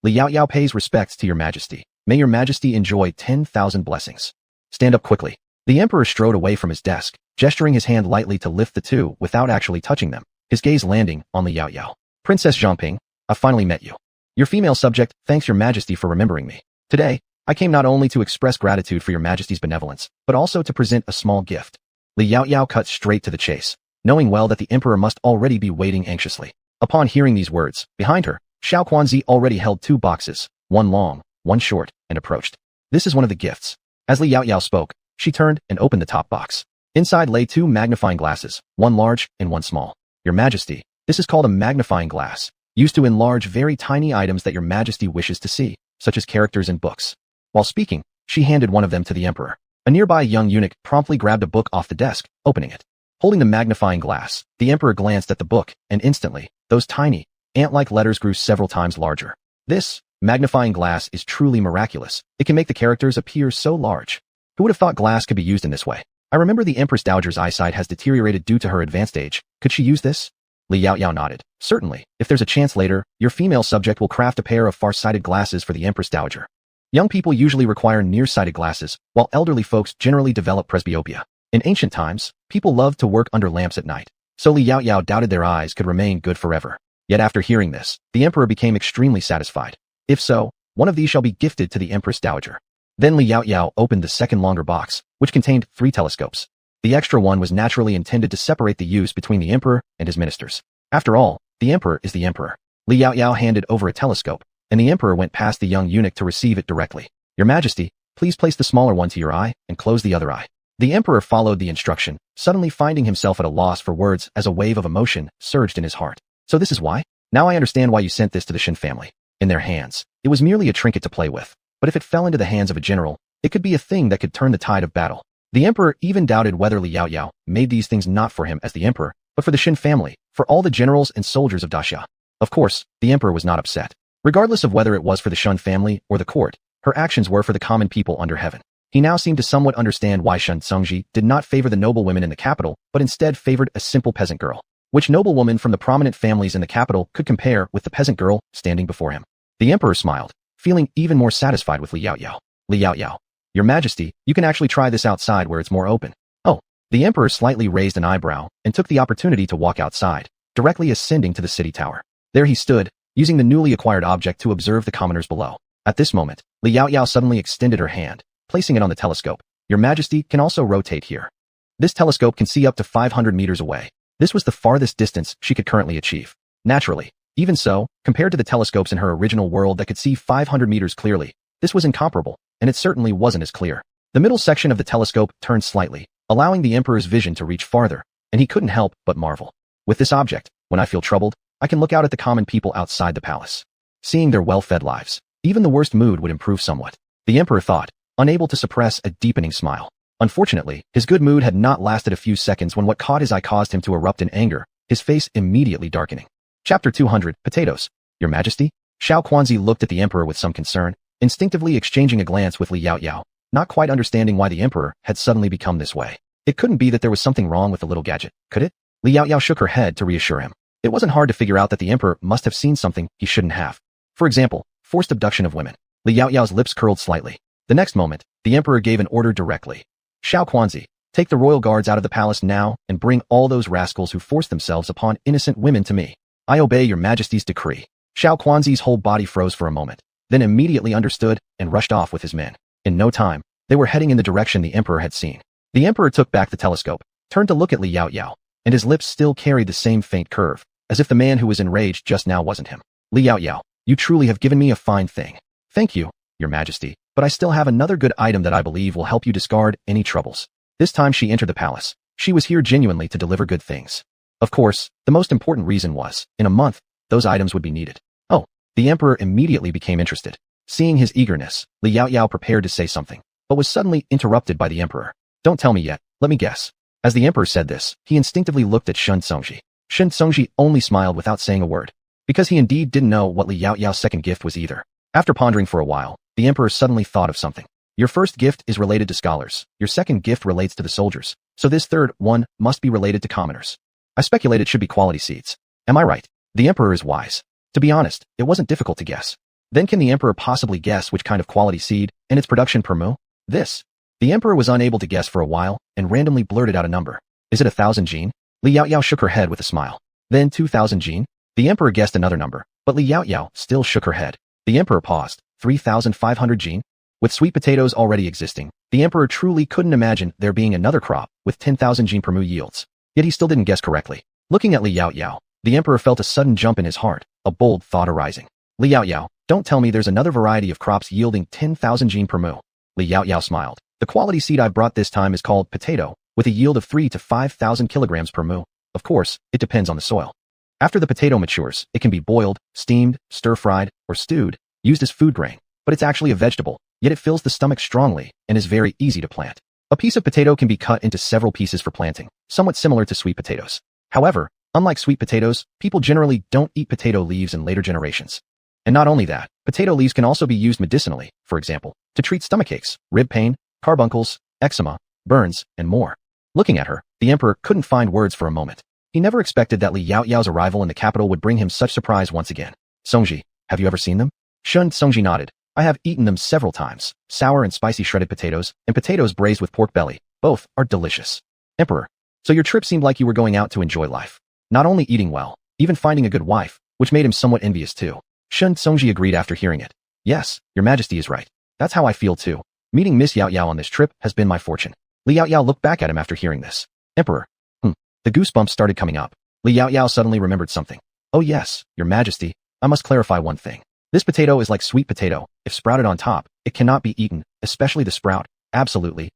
Li Yaoyao pays respects to your majesty. May your majesty enjoy 10,000 blessings. Stand up quickly. The emperor strode away from his desk, gesturing his hand lightly to lift the two without actually touching them, his gaze landing on Li Yaoyao. Princess Zhongping, I've finally met you. Your female subject thanks your majesty for remembering me. Today, I came not only to express gratitude for your majesty's benevolence, but also to present a small gift. Li Yaoyao cut straight to the chase, knowing well that the emperor must already be waiting anxiously. Upon hearing these words, behind her, Xiao Quanzi already held 2 boxes, one long, one short, and approached. This is one of the gifts. As Li Yaoyao spoke, she turned and opened the top box. Inside lay 2 magnifying glasses, one large and one small. Your majesty, this is called a magnifying glass, used to enlarge very tiny items that your majesty wishes to see, such as characters in books. While speaking, she handed one of them to the emperor. A nearby young eunuch promptly grabbed a book off the desk, opening it. Holding the magnifying glass, the emperor glanced at the book, and instantly, those tiny, ant-like letters grew several times larger. This magnifying glass is truly miraculous. It can make the characters appear so large. Who would have thought glass could be used in this way? I remember the Empress Dowager's eyesight has deteriorated due to her advanced age. Could she use this? Li Yaoyao nodded. Certainly, if there's a chance later, your female subject will craft a pair of far-sighted glasses for the Empress Dowager. Young people usually require near-sighted glasses, while elderly folks generally develop presbyopia. In ancient times, people loved to work under lamps at night, so Li Yaoyao doubted their eyes could remain good forever. Yet after hearing this, the emperor became extremely satisfied. If so, one of these shall be gifted to the Empress Dowager. Then Li Yaoyao opened the second longer box, which contained 3 telescopes. The extra one was naturally intended to separate the use between the emperor and his ministers. After all, the emperor is the emperor. Li Yaoyao handed over a telescope, and the emperor went past the young eunuch to receive it directly. Your majesty, please place the smaller one to your eye and close the other eye. The emperor followed the instruction, suddenly finding himself at a loss for words as a wave of emotion surged in his heart. So this is why? Now I understand why you sent this to the Shin family. In their hands, it was merely a trinket to play with. But if it fell into the hands of a general, it could be a thing that could turn the tide of battle. The emperor even doubted whether Li Yaoyao made these things not for him as the emperor, but for the Shin family, for all the generals and soldiers of Daxia. Of course, the emperor was not upset. Regardless of whether it was for the Shun family or the court, her actions were for the common people under heaven. He now seemed to somewhat understand why Shun Tsungji did not favor the noble women in the capital, but instead favored a simple peasant girl. Which noble woman from the prominent families in the capital could compare with the peasant girl standing before him? The emperor smiled, feeling even more satisfied with Li Yaoyao. Li Yaoyao, your majesty, you can actually try this outside where it's more open. Oh, the emperor slightly raised an eyebrow and took the opportunity to walk outside, directly ascending to the city tower. There he stood, using the newly acquired object to observe the commoners below. At this moment, Li Yaoyao suddenly extended her hand, placing it on the telescope. Your majesty can also rotate here. This telescope can see up to 500 meters away. This was the farthest distance she could currently achieve. Naturally, even so, compared to the telescopes in her original world that could see 500 meters clearly, this was incomparable, and it certainly wasn't as clear. The middle section of the telescope turned slightly, allowing the emperor's vision to reach farther, and he couldn't help but marvel. With this object, when I feel troubled, I can look out at the common people outside the palace. Seeing their well-fed lives, even the worst mood would improve somewhat. The emperor thought, unable to suppress a deepening smile. Unfortunately, his good mood had not lasted a few seconds when what caught his eye caused him to erupt in anger, his face immediately darkening. Chapter 200, Potatoes. Your Majesty? Xiao Quanzi looked at the emperor with some concern, instinctively exchanging a glance with Li Yaoyao, not quite understanding why the emperor had suddenly become this way. It couldn't be that there was something wrong with the little gadget, could it? Li Yaoyao shook her head to reassure him. It wasn't hard to figure out that the emperor must have seen something he shouldn't have. For example, forced abduction of women. Li Yaoyao's lips curled slightly. The next moment, the emperor gave an order directly. Xiao Quanzi, take the royal guards out of the palace now and bring all those rascals who forced themselves upon innocent women to me. I obey your majesty's decree. Xiao Quanzi's whole body froze for a moment, then immediately understood and rushed off with his men. In no time, they were heading in the direction the emperor had seen. The emperor took back the telescope, turned to look at Li Yaoyao, and his lips still carried the same faint curve, as if the man who was enraged just now wasn't him. Li Yaoyao, you truly have given me a fine thing. Thank you, your majesty, but I still have another good item that I believe will help you discard any troubles. This time she entered the palace. She was here genuinely to deliver good things. Of course, the most important reason was, in a month, those items would be needed. Oh, the emperor immediately became interested. Seeing his eagerness, Li Yaoyao prepared to say something, but was suddenly interrupted by the emperor. Don't tell me yet, let me guess. As the emperor said this, he instinctively looked at Shun Tsungji. Shun Tsungji only smiled without saying a word, because he indeed didn't know what Li Yaoyao's second gift was either. After pondering for a while, the emperor suddenly thought of something. Your first gift is related to scholars, your second gift relates to the soldiers, so this third one must be related to commoners. I speculate it should be quality seeds. Am I right? The emperor is wise. To be honest, it wasn't difficult to guess. Then can the emperor possibly guess which kind of quality seed and its production per mu? This. The emperor was unable to guess for a while and randomly blurted out a number. Is it 1,000 gene? Li Yaoyao shook her head with a smile. Then 2,000 gene? The emperor guessed another number, but Li Yaoyao still shook her head. The emperor paused. 3,500 jin? With sweet potatoes already existing, the emperor truly couldn't imagine there being another crop with 10,000 jin per mu yields. Yet he still didn't guess correctly. Looking at Li Yaoyao, the emperor felt a sudden jump in his heart, a bold thought arising. Li Yaoyao, don't tell me there's another variety of crops yielding 10,000 jin per mu. Li Yaoyao smiled. The quality seed I brought this time is called potato, with a yield of 3 to 5,000 kilograms per mu. Of course, it depends on the soil. After the potato matures, it can be boiled, steamed, stir-fried, or stewed, used as food grain, but it's actually a vegetable, yet it fills the stomach strongly and is very easy to plant. A piece of potato can be cut into several pieces for planting, somewhat similar to sweet potatoes. However, unlike sweet potatoes, people generally don't eat potato leaves in later generations. And not only that, potato leaves can also be used medicinally, for example, to treat stomachaches, rib pain, carbuncles, eczema, burns, and more. Looking at her, the emperor couldn't find words for a moment. He never expected that Li Yaoyao's arrival in the capital would bring him such surprise once again. Songji, have you ever seen them? Shun Songji nodded. I have eaten them several times. Sour and spicy shredded potatoes, and potatoes braised with pork belly. Both are delicious. Emperor, so your trip seemed like you were going out to enjoy life. Not only eating well, even finding a good wife, which made him somewhat envious too. Shun Songji agreed after hearing it. Yes, your majesty is right. That's how I feel too. Meeting Miss Yaoyao on this trip has been my fortune. Li Yaoyao looked back at him after hearing this. Emperor. The goosebumps started coming up. Li Yaoyao suddenly remembered something. Oh yes, your majesty, I must clarify one thing. This potato is like sweet potato. If sprouted on top, it cannot be eaten, especially the sprout. Absolutely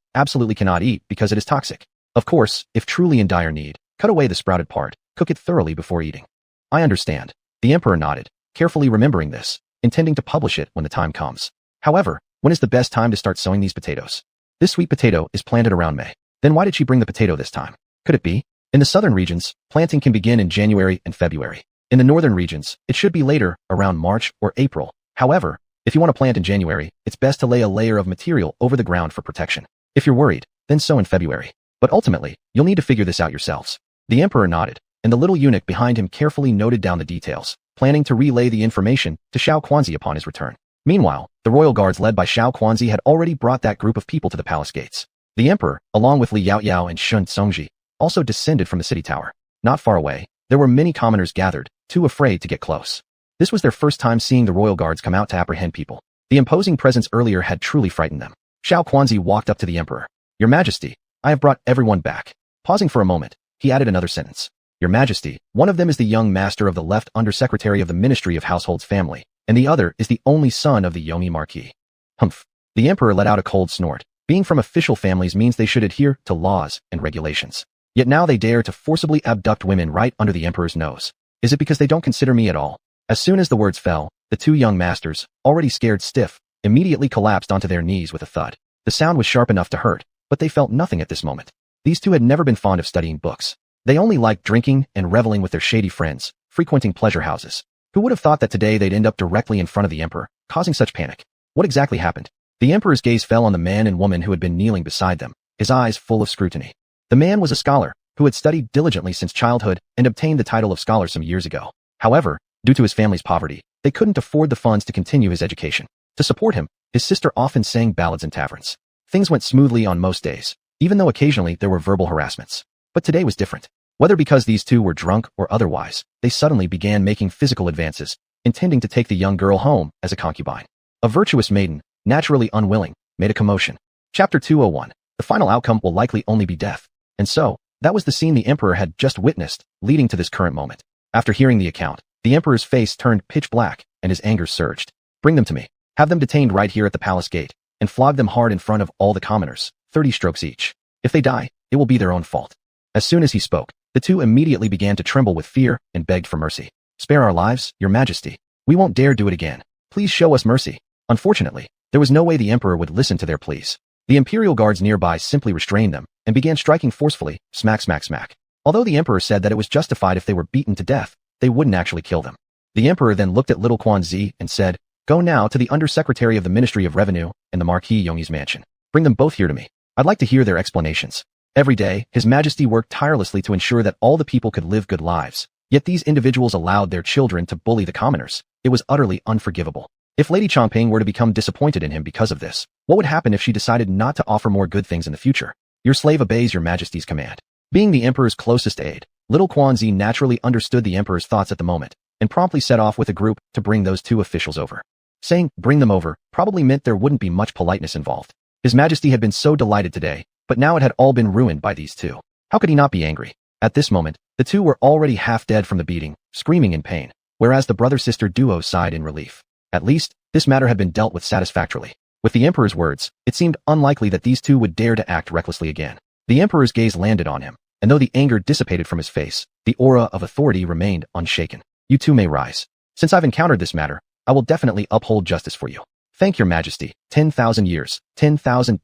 cannot eat because it is toxic. Of course, if truly in dire need, cut away the sprouted part, cook it thoroughly before eating. I understand. The emperor nodded, carefully remembering this, intending to publish it when the time comes. However, when is the best time to start sowing these potatoes? This sweet potato is planted around May. Then why did she bring the potato this time? Could it be? In the southern regions, planting can begin in January and February. In the northern regions, it should be later, around March or April. However, if you want to plant in January, it's best to lay a layer of material over the ground for protection. If you're worried, then sow in February. But ultimately, you'll need to figure this out yourselves. The emperor nodded, and the little eunuch behind him carefully noted down the details, planning to relay the information to Xiao Quanzi upon his return. Meanwhile, the royal guards led by Xiao Quanzi had already brought that group of people to the palace gates. The emperor, along with Li Yaoyao and Shun Songji, also descended from the city tower. Not far away, there were many commoners gathered, too afraid to get close. This was their first time seeing the royal guards come out to apprehend people. The imposing presence earlier had truly frightened them. Xiao Quanzi walked up to the emperor. Your Majesty, I have brought everyone back. Pausing for a moment, he added another sentence. Your Majesty, one of them is the young master of the left undersecretary of the Ministry of Household's family, and the other is the only son of the Yomi Marquis. Humph. The emperor let out a cold snort. Being from official families means they should adhere to laws and regulations. Yet now they dare to forcibly abduct women right under the emperor's nose. Is it because they don't consider me at all? As soon as the words fell, the two young masters, already scared stiff, immediately collapsed onto their knees with a thud. The sound was sharp enough to hurt, but they felt nothing at this moment. These two had never been fond of studying books. They only liked drinking and reveling with their shady friends, frequenting pleasure houses. Who would have thought that today they'd end up directly in front of the emperor, causing such panic? What exactly happened? The emperor's gaze fell on the man and woman who had been kneeling beside them, his eyes full of scrutiny. The man was a scholar, who had studied diligently since childhood and obtained the title of scholar some years ago. However, due to his family's poverty, they couldn't afford the funds to continue his education. To support him, his sister often sang ballads in taverns. Things went smoothly on most days, even though occasionally there were verbal harassments. But today was different. Whether because these two were drunk or otherwise, they suddenly began making physical advances, intending to take the young girl home as a concubine. A virtuous maiden, naturally unwilling, made a commotion. Chapter 201. The final outcome will likely only be death. And so, that was the scene the emperor had just witnessed, leading to this current moment. After hearing the account, the emperor's face turned pitch black, and his anger surged. Bring them to me. Have them detained right here at the palace gate, and flog them hard in front of all the commoners, 30 strokes each. If they die, it will be their own fault. As soon as he spoke, the two immediately began to tremble with fear and begged for mercy. Spare our lives, your majesty. We won't dare do it again. Please show us mercy. Unfortunately, there was no way the emperor would listen to their pleas. The imperial guards nearby simply restrained them and began striking forcefully, smack, smack, smack. Although the emperor said that it was justified if they were beaten to death, they wouldn't actually kill them. The emperor then looked at little Quan Zi and said, Go now to the undersecretary of the Ministry of Revenue and the Marquis Yongyi's mansion. Bring them both here to me. I'd like to hear their explanations. Every day, His Majesty worked tirelessly to ensure that all the people could live good lives. Yet these individuals allowed their children to bully the commoners. It was utterly unforgivable. If Lady Chongping were to become disappointed in him because of this, what would happen if she decided not to offer more good things in the future? Your slave obeys your majesty's command. Being the emperor's closest aide, little Quan Zi naturally understood the emperor's thoughts at the moment. and promptly set off with a group to bring those two officials over. Saying, "bring them over," probably meant there wouldn't be much politeness involved. His Majesty had been so delighted today, but now it had all been ruined by these two. How could he not be angry? At this moment, the two were already half dead from the beating, screaming in pain, whereas the brother-sister duo sighed in relief. At least, this matter had been dealt with satisfactorily. With the Emperor's words, it seemed unlikely that these two would dare to act recklessly again. The Emperor's gaze landed on him, and though the anger dissipated from his face, the aura of authority remained unshaken. "You two may rise. Since I've encountered this matter, I will definitely uphold justice for you. Thank your Majesty. 10,000 years. 10,000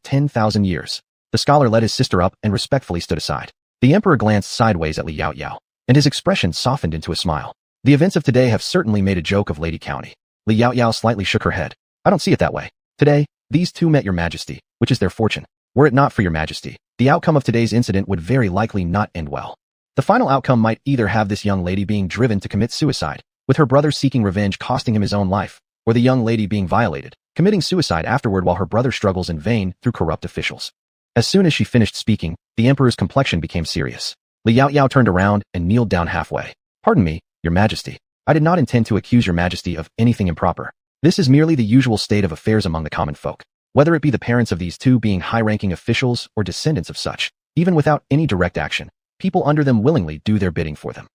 years." The scholar led his sister up and respectfully stood aside. The Emperor glanced sideways at Li Yaoyao, and his expression softened into a smile. The events of today have certainly made a joke of Lady County. Li Yaoyao slightly shook her head. "I don't see it that way. Today, these two met your Majesty, which is their fortune. Were it not for your Majesty, the outcome of today's incident would very likely not end well. The final outcome might either have this young lady being driven to commit suicide, with her brother seeking revenge costing him his own life, or the young lady being violated, committing suicide afterward while her brother struggles in vain through corrupt officials." As soon as she finished speaking, the Emperor's complexion became serious. Li Yaoyao turned around and kneeled down halfway. "Pardon me, your Majesty. I did not intend to accuse your Majesty of anything improper. This is merely the usual state of affairs among the common folk. Whether it be the parents of these two being high-ranking officials or descendants of such, even without any direct action, people under them willingly do their bidding for them.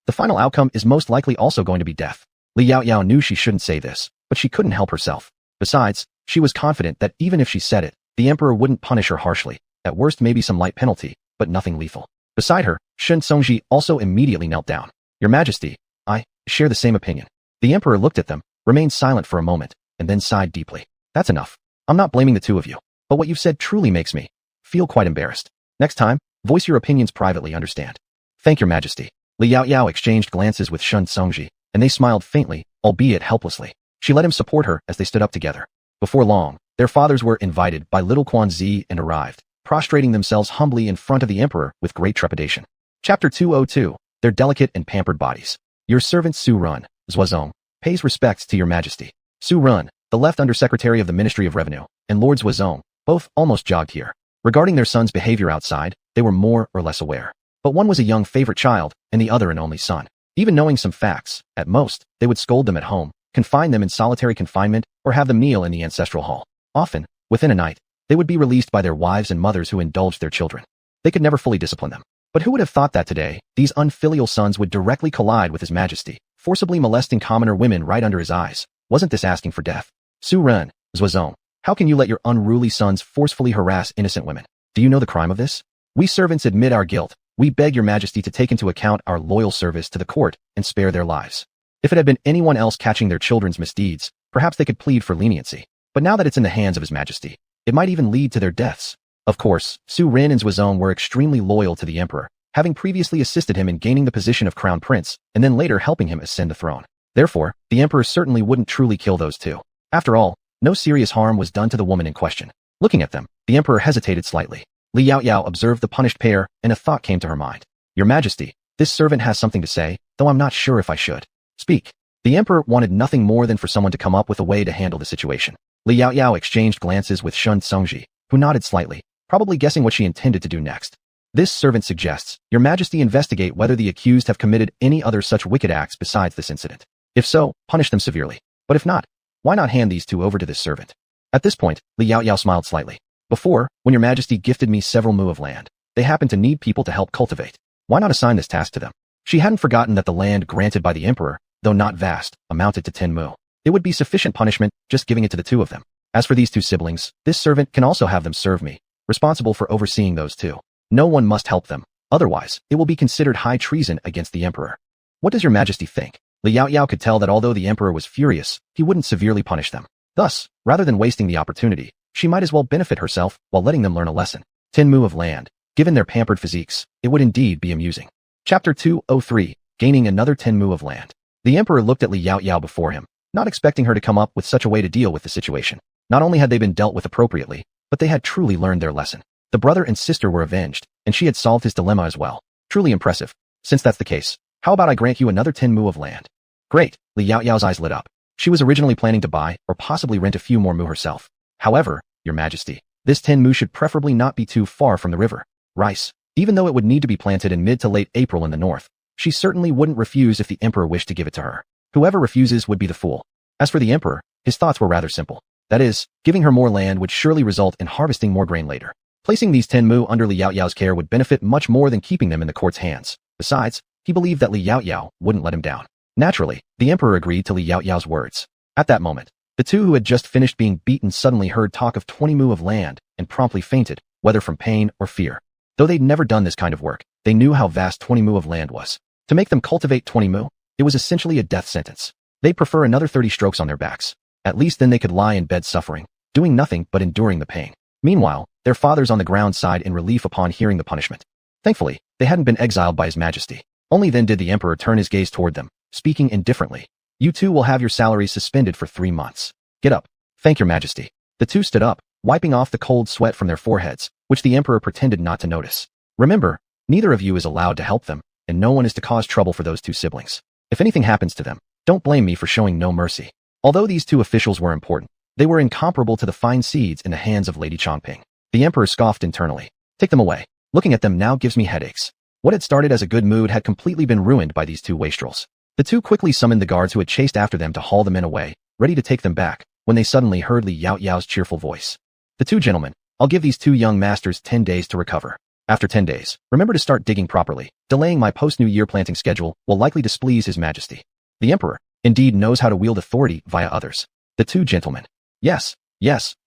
The final outcome is most likely also going to be death." Li Yaoyao knew she shouldn't say this, but she couldn't help herself. Besides, she was confident that even if she said it, the Emperor wouldn't punish her harshly, at worst maybe some light penalty, but nothing lethal. Beside her, Shun Songji also immediately knelt down. "Your Majesty, I share the same opinion." The Emperor looked at them, remained silent for a moment, and then sighed deeply. "That's enough. I'm not blaming the two of you, but what you've said truly makes me feel quite embarrassed. Next time, voice your opinions privately, understand?" "Thank your Majesty." Li Yaoyao exchanged glances with Shun Songji, and they smiled faintly, albeit helplessly. She let him support her as they stood up together. Before long, their fathers were invited by little Quan Zi and arrived, prostrating themselves humbly in front of the Emperor with great trepidation. Chapter 202. Their delicate and pampered bodies. "Your servant Su Run, Zhuozong, pays respects to your Majesty." Su Run, the left undersecretary of the Ministry of Revenue, and Lord Zhuozong, both almost jogged here. Regarding their son's behavior outside, they were more or less aware. But one was a young favorite child, and the other an only son. Even knowing some facts, at most, they would scold them at home, confine them in solitary confinement, or have them kneel in the ancestral hall. Often, within a night, they would be released by their wives and mothers who indulged their children. They could never fully discipline them. But who would have thought that today, these unfilial sons would directly collide with his Majesty, forcibly molesting commoner women right under his eyes? Wasn't this asking for death? "Su Ren, Zhuozong, how can you let your unruly sons forcefully harass innocent women? Do you know the crime of this? We servants admit our guilt. We beg your Majesty to take into account our loyal service to the court and spare their lives." If it had been anyone else catching their children's misdeeds, perhaps they could plead for leniency. But now that it's in the hands of his Majesty, it might even lead to their deaths. Of course, Su Ren and Zhuozong were extremely loyal to the Emperor, having previously assisted him in gaining the position of Crown Prince, and then later helping him ascend the throne. Therefore, the Emperor certainly wouldn't truly kill those two. After all, no serious harm was done to the woman in question. Looking at them, the Emperor hesitated slightly. Li Yaoyao observed the punished pair, and a thought came to her mind. "Your Majesty, this servant has something to say, though I'm not sure if I should." "Speak." The Emperor wanted nothing more than for someone to come up with a way to handle the situation. Li Yaoyao exchanged glances with Shun Songji, who nodded slightly, probably guessing what she intended to do next. "This servant suggests, your Majesty investigate whether the accused have committed any other such wicked acts besides this incident. If so, punish them severely. But if not, why not hand these two over to this servant?" At this point, Li Yaoyao smiled slightly. "Before, when your Majesty gifted me several mu of land, they happened to need people to help cultivate. Why not assign this task to them?" She hadn't forgotten that the land granted by the Emperor, though not vast, amounted to 10 mu. It would be sufficient punishment just giving it to the two of them. As for these two siblings, this servant can also have them serve me, responsible for overseeing those two. No one must help them, otherwise it will be considered high treason against the Emperor. What does your Majesty think? Li Yaoyao could tell that although the Emperor was furious, he wouldn't severely punish them. Thus, rather than wasting the opportunity, she might as well benefit herself while letting them learn a lesson. 10 mu of land. Given their pampered physiques, it would indeed be amusing. Chapter 203. Gaining another 10 mu of land. The Emperor looked at Li Yaoyao before him, not expecting her to come up with such a way to deal with the situation. Not only had they been dealt with appropriately, but they had truly learned their lesson. The brother and sister were avenged, and she had solved his dilemma as well. Truly impressive. Since that's the case, how about I grant you another 10 mu of land? Great. Li Yaoyao's eyes lit up. She was originally planning to buy or possibly rent a few more mu herself. However, your Majesty, this 10 mu should preferably not be too far from the river. Rice. Even though it would need to be planted in mid to late April in the north, she certainly wouldn't refuse if the Emperor wished to give it to her. Whoever refuses would be the fool. As for the emperor, his thoughts were rather simple. That is, giving her more land would surely result in harvesting more grain later. Placing these 10 mu under Li Yaoyao's care would benefit much more than keeping them in the court's hands. Besides, he believed that Li Yaoyao wouldn't let him down. Naturally, the emperor agreed to Li Yaoyao's words. At that moment, the two who had just finished being beaten suddenly heard talk of 20 mu of land and promptly fainted, whether from pain or fear. Though they'd never done this kind of work, they knew how vast 20 mu of land was. To make them cultivate 20 mu, it was essentially a death sentence. They'd prefer another 30 strokes on their backs. At least then they could lie in bed suffering, doing nothing but enduring the pain. Meanwhile, their fathers on the ground sighed in relief upon hearing the punishment. Thankfully, they hadn't been exiled by His Majesty. Only then did the emperor turn his gaze toward them, speaking indifferently. You two will have your salaries suspended for 3 months. Get up. Thank your majesty. The two stood up, wiping off the cold sweat from their foreheads, which the emperor pretended not to notice. Remember, neither of you is allowed to help them, and no one is to cause trouble for those two siblings. If anything happens to them, don't blame me for showing no mercy. Although these two officials were important, they were incomparable to the fine seeds in the hands of Lady Chongping. The emperor scoffed internally. Take them away. Looking at them now gives me headaches. What had started as a good mood had completely been ruined by these two wastrels. The two quickly summoned the guards who had chased after them to haul the men away, ready to take them back, when they suddenly heard Li Yaoyao's cheerful voice. The two gentlemen, I'll give these two young masters 10 days to recover. After 10 days, remember to start digging properly. Delaying my post-New Year planting schedule will likely displease His Majesty. The emperor, indeed, knows how to wield authority via others. The two gentlemen. Yes,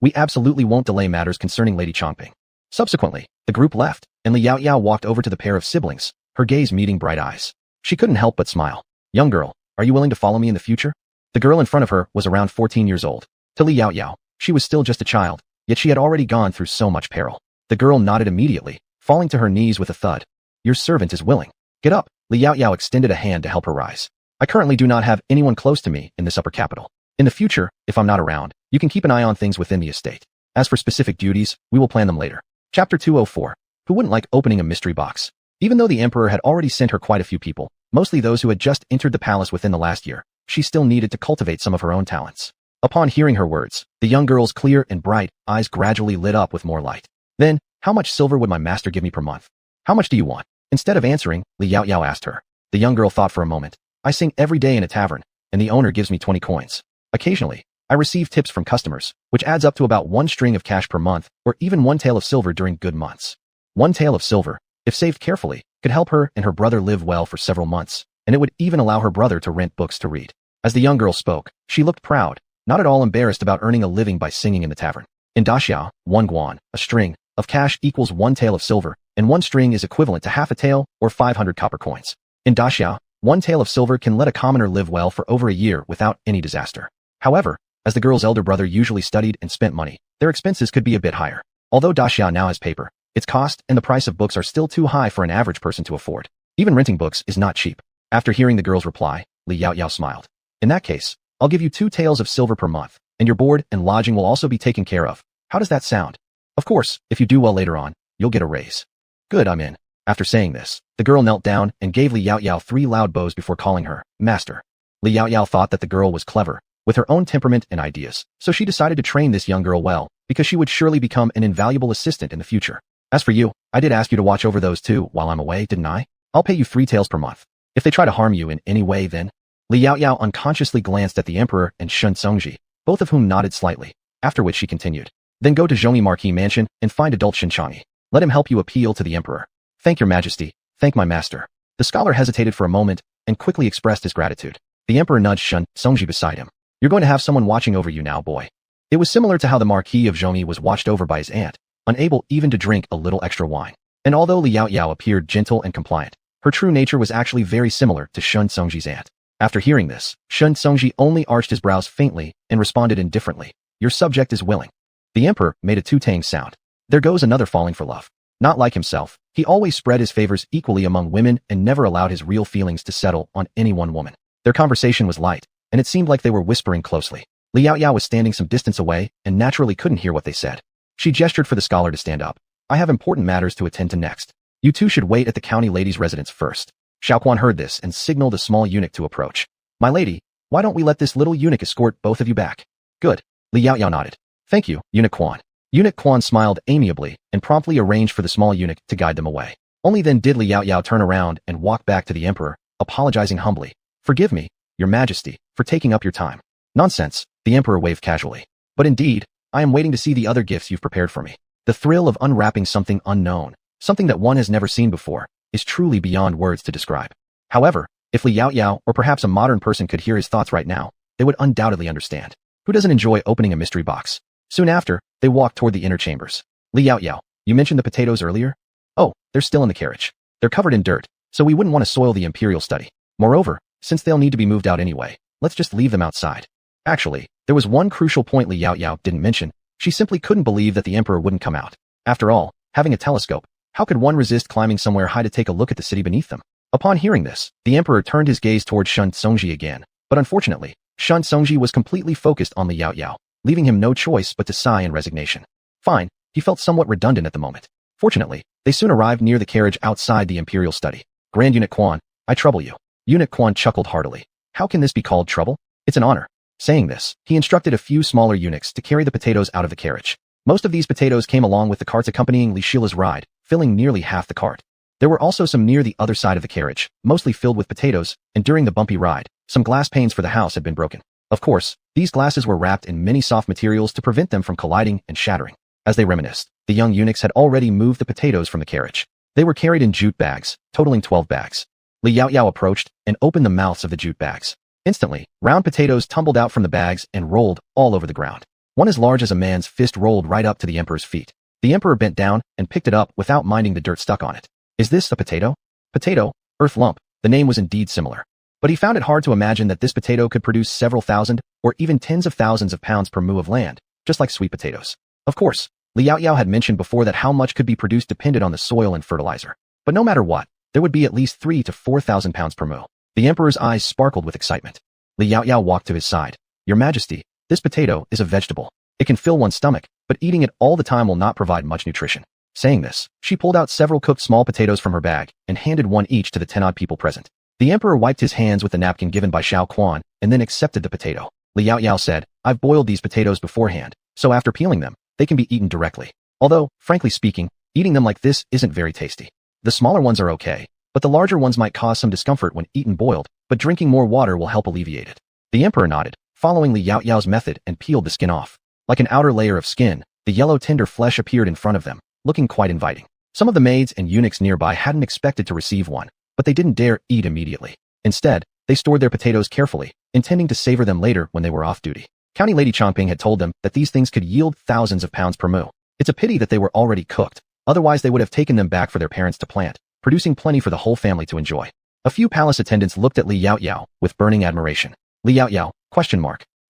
we absolutely won't delay matters concerning Lady Chongping. Subsequently, the group left, and Li Yaoyao walked over to the pair of siblings, her gaze meeting bright eyes. She couldn't help but smile. Young girl, are you willing to follow me in the future? The girl in front of her was around 14 years old. To Li Yaoyao, she was still just a child, yet she had already gone through so much peril. The girl nodded immediately, falling to her knees with a thud. Your servant is willing. Get up. Li Yaoyao extended a hand to help her rise. I currently do not have anyone close to me in this upper capital. In the future, if I'm not around, you can keep an eye on things within the estate. As for specific duties, we will plan them later. Chapter 204. Who wouldn't like opening a mystery box? Even though the emperor had already sent her quite a few people, mostly those who had just entered the palace within the last year, she still needed to cultivate some of her own talents. Upon hearing her words, the young girl's clear and bright eyes gradually lit up with more light. Then, how much silver would my master give me per month? How much do you want? Instead of answering, Li Yaoyao asked her. The young girl thought for a moment. I sing every day in a tavern, and the owner gives me 20 coins. Occasionally, I receive tips from customers, which adds up to about 1 string of cash per month, or even 1 tael of silver during good months. 1 tael of silver, if saved carefully, could help her and her brother live well for several months, and it would even allow her brother to rent books to read. As the young girl spoke, she looked proud, not at all embarrassed about earning a living by singing in the tavern. In Daxiao, 1 guan, a string, of cash equals 1 tael of silver, and 1 string is equivalent to half a tael, or 500 copper coins. In Daxiao, 1 tael of silver can let a commoner live well for over a year without any disaster. However, as the girl's elder brother usually studied and spent money, their expenses could be a bit higher. Although Daxiao now has paper, its cost and the price of books are still too high for an average person to afford. Even renting books is not cheap. After hearing the girl's reply, Li Yaoyao smiled. In that case, I'll give you 2 taels of silver per month, and your board and lodging will also be taken care of. How does that sound? Of course, if you do well later on, you'll get a raise. Good, I'm in. After saying this, the girl knelt down and gave Li Yaoyao 3 loud bows before calling her master. Li Yaoyao thought that the girl was clever, with her own temperament and ideas, so she decided to train this young girl well, because she would surely become an invaluable assistant in the future. As for you, I did ask you to watch over those two while I'm away, didn't I? I'll pay you 3 taels per month. If they try to harm you in any way, then... Li Yaoyao unconsciously glanced at the emperor and Shun Songji, both of whom nodded slightly, after which she continued. Then go to Zhongyi Marquis Mansion and find adult Shinchangyi. Let him help you appeal to the emperor. Thank your majesty. Thank my master. The scholar hesitated for a moment and quickly expressed his gratitude. The emperor nudged Shun Songji beside him. You're going to have someone watching over you now, boy. It was similar to how the Marquis of Zhongyi was watched over by his aunt, unable even to drink a little extra wine. And although Li Yaoyao appeared gentle and compliant, her true nature was actually very similar to Shun Songji's aunt. After hearing this, Shun Songji only arched his brows faintly and responded indifferently. Your subject is willing. The emperor made a too-tang sound. There goes another falling for love. Not like himself, he always spread his favors equally among women and never allowed his real feelings to settle on any one woman. Their conversation was light, and it seemed like they were whispering closely. Li Yaoyao was standing some distance away and naturally couldn't hear what they said. She gestured for the scholar to stand up. I have important matters to attend to next. You two should wait at the county lady's residence first. Xiaoquan heard this and signaled a small eunuch to approach. My lady, why don't we let this little eunuch escort both of you back? Good. Li Yaoyao nodded. Thank you, Eunuch Quan. Eunuch Quan smiled amiably and promptly arranged for the small eunuch to guide them away. Only then did Li Yaoyao turn around and walk back to the emperor, apologizing humbly. Forgive me, Your Majesty, for taking up your time. Nonsense, the Emperor waved casually. But indeed, I am waiting to see the other gifts you've prepared for me. The thrill of unwrapping something unknown, something that one has never seen before, is truly beyond words to describe. However, if Li Yaoyao or perhaps a modern person could hear his thoughts right now, they would undoubtedly understand. Who doesn't enjoy opening a mystery box? Soon after, they walked toward the inner chambers. Li Yaoyao, you mentioned the potatoes earlier? Oh, they're still in the carriage. They're covered in dirt, so we wouldn't want to soil the imperial study. Moreover, since they'll need to be moved out anyway, let's just leave them outside. Actually, there was one crucial point Li Yaoyao didn't mention. She simply couldn't believe that the emperor wouldn't come out. After all, having a telescope, how could one resist climbing somewhere high to take a look at the city beneath them? Upon hearing this, the emperor turned his gaze toward Shun Tsungji again, but unfortunately, Shun Tsungji was completely focused on Li Yaoyao, leaving him no choice but to sigh in resignation. Fine, he felt somewhat redundant at the moment. Fortunately, they soon arrived near the carriage outside the imperial study. Grand Eunuch Quan, I trouble you. Eunuch Quan chuckled heartily. How can this be called trouble? It's an honor. Saying this, he instructed a few smaller eunuchs to carry the potatoes out of the carriage. Most of these potatoes came along with the carts accompanying Li Shila's ride, filling nearly half the cart. There were also some near the other side of the carriage, mostly filled with potatoes, and during the bumpy ride, some glass panes for the house had been broken. Of course, these glasses were wrapped in many soft materials to prevent them from colliding and shattering. As they reminisced, the young eunuchs had already moved the potatoes from the carriage. They were carried in jute bags, totaling 12 bags. Li Yaoyao approached and opened the mouths of the jute bags. Instantly, round potatoes tumbled out from the bags and rolled all over the ground. One as large as a man's fist rolled right up to the emperor's feet. The emperor bent down and picked it up without minding the dirt stuck on it. Is this a potato? Potato, earth lump. The name was indeed similar. But he found it hard to imagine that this potato could produce several thousand or even tens of thousands of pounds per mu of land, just like sweet potatoes. Of course, Li Yaoyao had mentioned before that how much could be produced depended on the soil and fertilizer. But no matter what, there would be at least 3,000 to 4,000 pounds per mu. The emperor's eyes sparkled with excitement. Li Yaoyao walked to his side. Your Majesty, this potato is a vegetable. It can fill one's stomach, but eating it all the time will not provide much nutrition. Saying this, she pulled out several cooked small potatoes from her bag and handed one each to the 10-odd people present. The emperor wiped his hands with the napkin given by Xiao Quan and then accepted the potato. Li Yaoyao said, I've boiled these potatoes beforehand, so after peeling them, they can be eaten directly. Although, frankly speaking, eating them like this isn't very tasty. The smaller ones are okay, but the larger ones might cause some discomfort when eaten boiled, but drinking more water will help alleviate it. The emperor nodded, following Li Yaoyao's method and peeled the skin off. Like an outer layer of skin, the yellow tender flesh appeared in front of them, looking quite inviting. Some of the maids and eunuchs nearby hadn't expected to receive one, but they didn't dare eat immediately. Instead, they stored their potatoes carefully, intending to savor them later when they were off duty. County Lady Chongping had told them that these things could yield thousands of pounds per mu. It's a pity that they were already cooked, otherwise they would have taken them back for their parents to plant, producing plenty for the whole family to enjoy. A few palace attendants looked at Li Yaoyao with burning admiration. Li Yaoyao, ?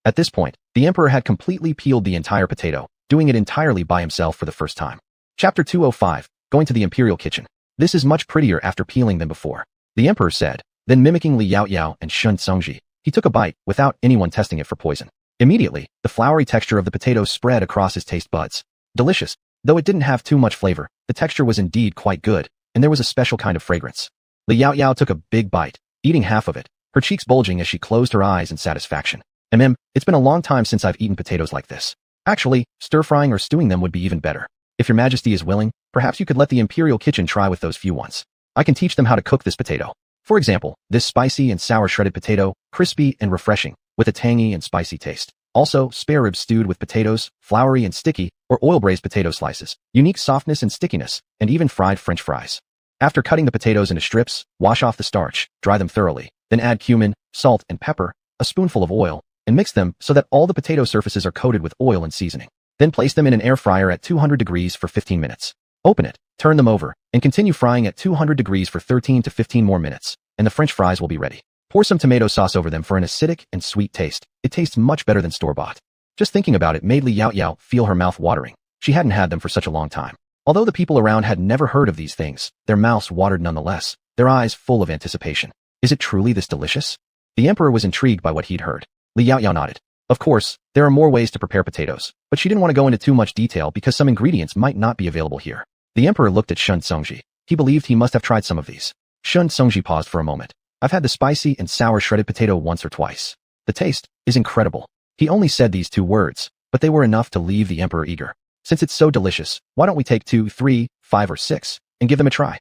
At this point, the emperor had completely peeled the entire potato, doing it entirely by himself for the first time. Chapter 205, Going to the Imperial Kitchen. This is much prettier after peeling than before, the emperor said. Then mimicking Li Yaoyao and Shun Tsungji, he took a bite without anyone testing it for poison. Immediately, the flowery texture of the potato spread across his taste buds. Delicious. Though it didn't have too much flavor, the texture was indeed quite good, and there was a special kind of fragrance. Li Yaoyao took a big bite, eating half of it, her cheeks bulging as she closed her eyes in satisfaction. It's been a long time since I've eaten potatoes like this. Actually, stir-frying or stewing them would be even better. If your Majesty is willing, perhaps you could let the Imperial kitchen try with those few ones. I can teach them how to cook this potato. For example, this spicy and sour shredded potato, crispy and refreshing, with a tangy and spicy taste. Also, spare ribs stewed with potatoes, floury and sticky, or oil-braised potato slices, unique softness and stickiness, and even fried French fries. After cutting the potatoes into strips, wash off the starch, dry them thoroughly, then add cumin, salt, and pepper, a spoonful of oil, and mix them so that all the potato surfaces are coated with oil and seasoning. Then place them in an air fryer at 200 degrees for 15 minutes. Open it, turn them over, and continue frying at 200 degrees for 13 to 15 more minutes, and the French fries will be ready. Pour some tomato sauce over them for an acidic and sweet taste. It tastes much better than store-bought. Just thinking about it made Li Yaoyao feel her mouth watering. She hadn't had them for such a long time. Although the people around had never heard of these things, their mouths watered nonetheless, their eyes full of anticipation. Is it truly this delicious? The emperor was intrigued by what he'd heard. Li Yaoyao nodded. Of course, there are more ways to prepare potatoes, but she didn't want to go into too much detail because some ingredients might not be available here. The emperor looked at Shun Tsungji. He believed he must have tried some of these. Shun Tsungji paused for a moment. I've had the spicy and sour shredded potato once or twice. The taste is incredible. He only said these 2 words, but they were enough to leave the emperor eager. Since it's so delicious, why don't we take 2, 3, 5, or 6, and give them a try?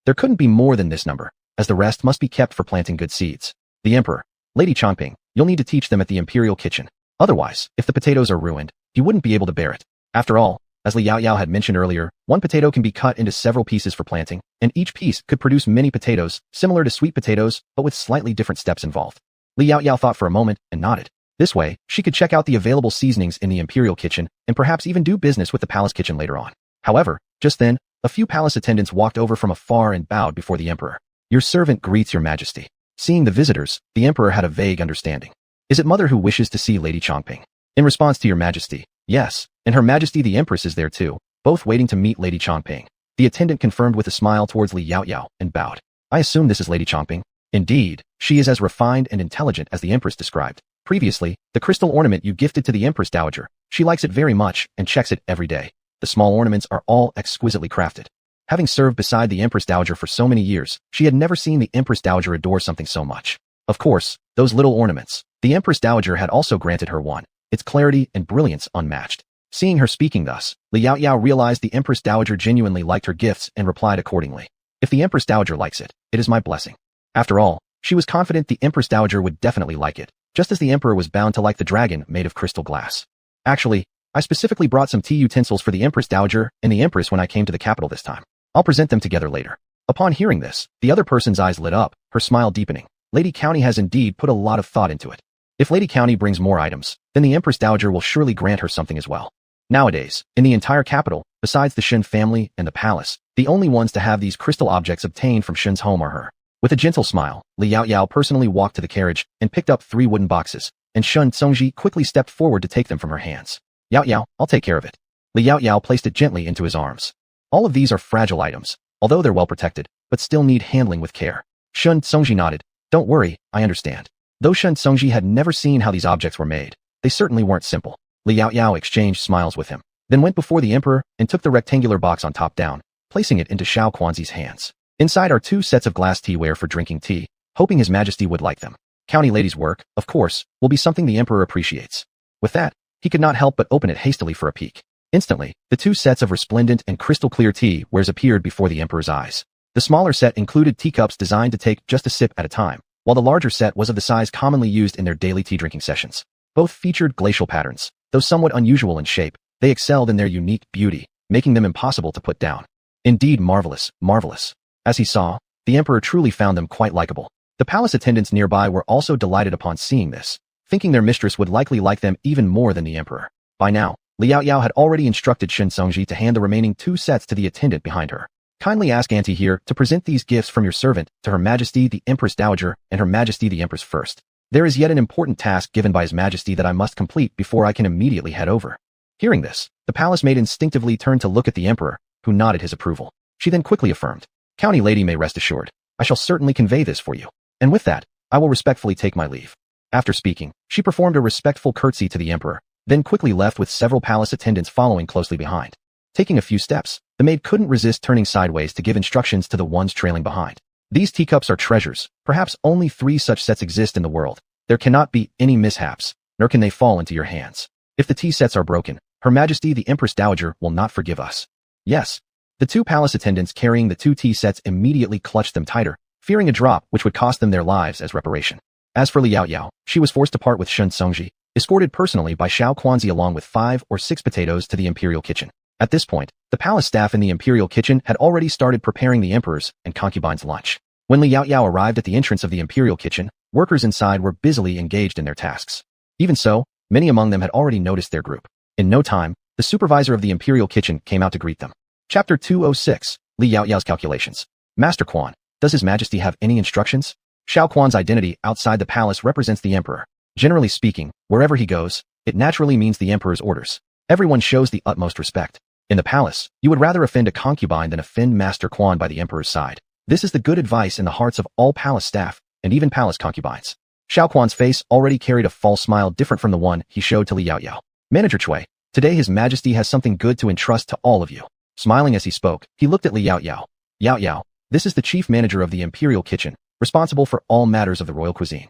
There couldn't be more than this number, as the rest must be kept for planting good seeds. The emperor, Lady Chongping, you'll need to teach them at the imperial kitchen. Otherwise, if the potatoes are ruined, you wouldn't be able to bear it. After all, as Li Yaoyao had mentioned earlier, one potato can be cut into several pieces for planting, and each piece could produce many potatoes, similar to sweet potatoes, but with slightly different steps involved. Li Yaoyao thought for a moment and nodded. This way, she could check out the available seasonings in the imperial kitchen and perhaps even do business with the palace kitchen later on. However, just then, a few palace attendants walked over from afar and bowed before the emperor. Your servant greets your majesty. Seeing the visitors, the emperor had a vague understanding. Is it mother who wishes to see Lady Chongping? In response to your majesty, yes, and her majesty the empress is there too, both waiting to meet Lady Chongping. The attendant confirmed with a smile towards Li Yaoyao and bowed. I assume this is Lady Chongping. Indeed, she is as refined and intelligent as the empress described. Previously, the crystal ornament you gifted to the empress dowager, she likes it very much and checks it every day. The small ornaments are all exquisitely crafted. Having served beside the empress dowager for so many years, she had never seen the empress dowager adore something so much. Of course, those little ornaments. The empress dowager had also granted her one, its clarity and brilliance unmatched. Seeing her speaking thus, Li Yaoyao realized the empress dowager genuinely liked her gifts and replied accordingly. If the empress dowager likes it, it is my blessing. After all, she was confident the empress dowager would definitely like it, just as the emperor was bound to like the dragon made of crystal glass. Actually, I specifically brought some tea utensils for the empress dowager and the empress when I came to the capital this time. I'll present them together later. Upon hearing this, the other person's eyes lit up, her smile deepening. Lady County has indeed put a lot of thought into it. If Lady County brings more items, then the empress dowager will surely grant her something as well. Nowadays, in the entire capital, besides the Shun family and the palace, the only ones to have these crystal objects obtained from Shun's home are her. With a gentle smile, Li Yaoyao personally walked to the carriage and picked up 3 wooden boxes, and Shun Tsongji quickly stepped forward to take them from her hands. Yaoyao, I'll take care of it. Li Yaoyao placed it gently into his arms. All of these are fragile items, although they're well protected, but still need handling with care. Shun Tsongji nodded. Don't worry, I understand. Though Shun Tsongji had never seen how these objects were made, they certainly weren't simple. Li Yaoyao exchanged smiles with him, then went before the emperor and took the rectangular box on top down, placing it into Xiao Quanzi's hands. Inside are 2 sets of glass teaware for drinking tea, hoping His Majesty would like them. County lady's work, of course, will be something the emperor appreciates. With that, he could not help but open it hastily for a peek. Instantly, the 2 sets of resplendent and crystal clear tea wares appeared before the emperor's eyes. The smaller set included teacups designed to take just a sip at a time, while the larger set was of the size commonly used in their daily tea drinking sessions. Both featured glacial patterns. Though somewhat unusual in shape, they excelled in their unique beauty, making them impossible to put down. Indeed marvelous, marvelous. As he saw, the emperor truly found them quite likable. The palace attendants nearby were also delighted upon seeing this, thinking their mistress would likely like them even more than the emperor. By now, Li Yaoyao had already instructed Shun Tsongji to hand the remaining 2 sets to the attendant behind her. Kindly ask Auntie here to present these gifts from your servant to Her Majesty the Empress Dowager and Her Majesty the Empress first. There is yet an important task given by His Majesty that I must complete before I can immediately head over. Hearing this, the palace maid instinctively turned to look at the emperor, who nodded his approval. She then quickly affirmed, County lady may rest assured. I shall certainly convey this for you. And with that, I will respectfully take my leave. After speaking, she performed a respectful curtsy to the emperor, then quickly left with several palace attendants following closely behind. Taking a few steps, the maid couldn't resist turning sideways to give instructions to the ones trailing behind. These teacups are treasures. Perhaps only 3 such sets exist in the world. There cannot be any mishaps, nor can they fall into your hands. If the tea sets are broken, Her Majesty the Empress Dowager will not forgive us. Yes. The 2 palace attendants carrying the 2 tea sets immediately clutched them tighter, fearing a drop which would cost them their lives as reparation. As for Li Yaoyao, she was forced to part with Shun Tsongji, escorted personally by Xiao Quanzi along with 5 or 6 potatoes to the imperial kitchen. At this point, the palace staff in the imperial kitchen had already started preparing the emperor's and concubine's lunch. When Li Yaoyao arrived at the entrance of the imperial kitchen, workers inside were busily engaged in their tasks. Even so, many among them had already noticed their group. In no time, the supervisor of the imperial kitchen came out to greet them. Chapter 206, Li Yaoyao's Calculations. Master Quan, does His Majesty have any instructions? Xiao Quan's identity outside the palace represents the emperor. Generally speaking, wherever he goes, it naturally means the emperor's orders. Everyone shows the utmost respect. In the palace, you would rather offend a concubine than offend Master Quan by the emperor's side. This is the good advice in the hearts of all palace staff, and even palace concubines. Xiao Quan's face already carried a false smile different from the one he showed to Li Yaoyao. Manager Cui, today His Majesty has something good to entrust to all of you. Smiling as he spoke, he looked at Li Yaoyao. Yaoyao, this is the chief manager of the imperial kitchen, responsible for all matters of the royal cuisine.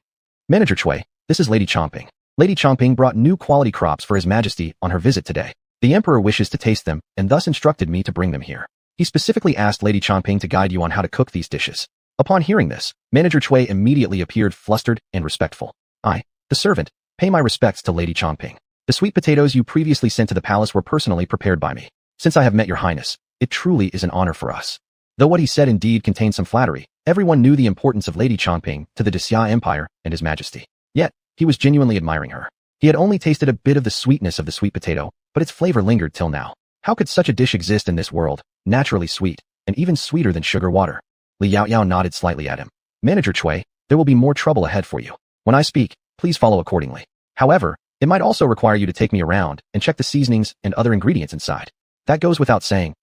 Manager Cui, this is Lady Chongping. Lady Chongping brought new quality crops for His Majesty on her visit today. The emperor wishes to taste them and thus instructed me to bring them here. He specifically asked Lady Chongping to guide you on how to cook these dishes. Upon hearing this, Manager Cui immediately appeared flustered and respectful. The servant, pay my respects to Lady Chongping. The sweet potatoes you previously sent to the palace were personally prepared by me. Since I have met your highness, it truly is an honor for us. Though what he said indeed contained some flattery, everyone knew the importance of Lady Chongping to the Xia Empire and his majesty. Yet, he was genuinely admiring her. He had only tasted a bit of the sweetness of the sweet potato, but its flavor lingered till now. How could such a dish exist in this world, naturally sweet, and even sweeter than sugar water? Li Yaoyao nodded slightly at him. Manager Cui, there will be more trouble ahead for you. When I speak, please follow accordingly. However, it might also require you to take me around and check the seasonings and other ingredients inside. That goes without saying.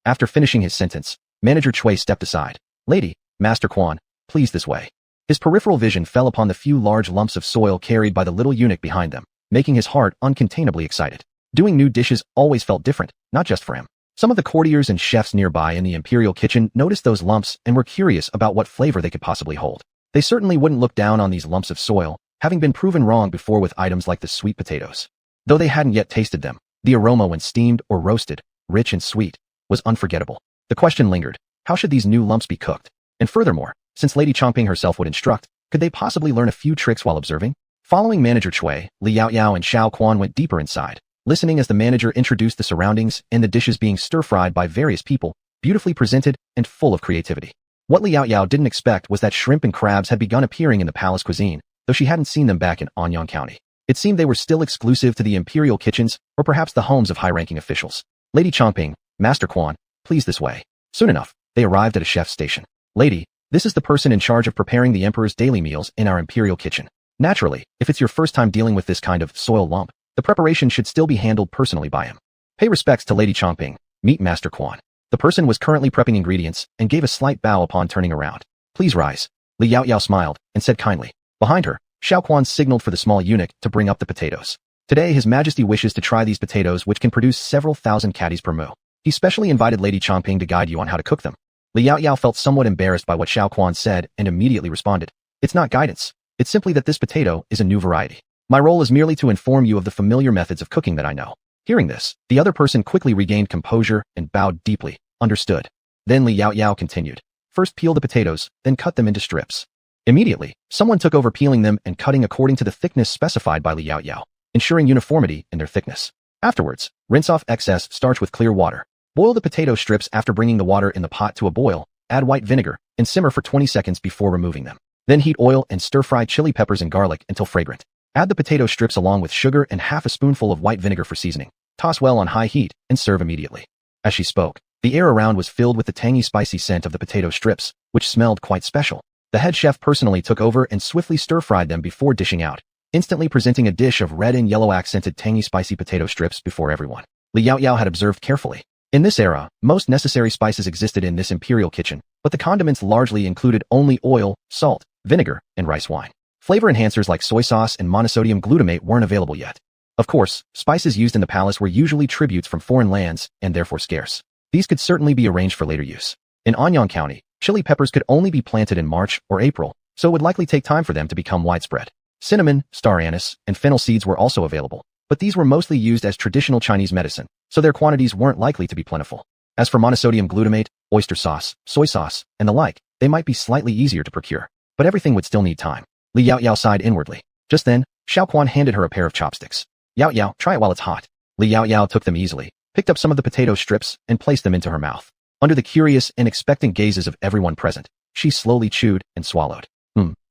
After finishing his sentence, Manager Cui stepped aside. Lady, Master Quan, please this way. His peripheral vision fell upon the few large lumps of soil carried by the little eunuch behind them, making his heart uncontainably excited. Doing new dishes always felt different, not just for him. Some of the courtiers and chefs nearby in the imperial kitchen noticed those lumps and were curious about what flavor they could possibly hold. They certainly wouldn't look down on these lumps of soil, having been proven wrong before with items like the sweet potatoes. Though they hadn't yet tasted them, the aroma when steamed or roasted, rich and sweet, was unforgettable. The question lingered, how should these new lumps be cooked? And furthermore, since Lady Chongping herself would instruct, could they possibly learn a few tricks while observing? Following Manager Cui, Li Yaoyao and Xiao Quan went deeper inside, listening as the manager introduced the surroundings and the dishes being stir-fried by various people, beautifully presented and full of creativity. What Li Yaoyao didn't expect was that shrimp and crabs had begun appearing in the palace cuisine, though she hadn't seen them back in Anyang County. It seemed they were still exclusive to the imperial kitchens or perhaps the homes of high-ranking officials. Lady Chongping, Master Quan, please this way. Soon enough, they arrived at a chef's station. Lady, this is the person in charge of preparing the emperor's daily meals in our imperial kitchen. Naturally, if it's your first time dealing with this kind of soil lump, the preparation should still be handled personally by him. Pay respects to Lady Chongping, meet Master Quan. The person was currently prepping ingredients and gave a slight bow upon turning around. Please rise. Li Yaoyao smiled and said kindly. Behind her, Xiao Quan signaled for the small eunuch to bring up the potatoes. Today His Majesty wishes to try these potatoes which can produce several thousand caddies per moo. He specially invited Lady Chongping to guide you on how to cook them. Li Yaoyao felt somewhat embarrassed by what Xiao Quan said and immediately responded. It's not guidance. It's simply that this potato is a new variety. My role is merely to inform you of the familiar methods of cooking that I know. Hearing this, the other person quickly regained composure and bowed deeply. Understood. Then Li Yaoyao continued. First peel the potatoes, then cut them into strips. Immediately, someone took over peeling them and cutting according to the thickness specified by Li Yaoyao, ensuring uniformity in their thickness. Afterwards, rinse off excess starch with clear water. Boil the potato strips after bringing the water in the pot to a boil, add white vinegar, and simmer for 20 seconds before removing them. Then heat oil and stir-fry chili peppers and garlic until fragrant. Add the potato strips along with sugar and half a spoonful of white vinegar for seasoning. Toss well on high heat and serve immediately. As she spoke, the air around was filled with the tangy spicy scent of the potato strips, which smelled quite special. The head chef personally took over and swiftly stir-fried them before dishing out, instantly presenting a dish of red and yellow accented tangy spicy potato strips before everyone. Li Yaoyao had observed carefully. In this era, most necessary spices existed in this imperial kitchen, but the condiments largely included only oil, salt, vinegar, and rice wine. Flavor enhancers like soy sauce and monosodium glutamate weren't available yet. Of course, spices used in the palace were usually tributes from foreign lands and therefore scarce. These could certainly be arranged for later use. In Anyang County, chili peppers could only be planted in March or April, so it would likely take time for them to become widespread. Cinnamon, star anise, and fennel seeds were also available, but these were mostly used as traditional Chinese medicine, so their quantities weren't likely to be plentiful. As for monosodium glutamate, oyster sauce, soy sauce, and the like, they might be slightly easier to procure, but everything would still need time. Li Yaoyao sighed inwardly. Just then, Xiao Quan handed her a pair of chopsticks. Yaoyao, try it while it's hot. Li Yaoyao took them easily, picked up some of the potato strips, and placed them into her mouth. Under the curious and expectant gazes of everyone present, she slowly chewed and swallowed.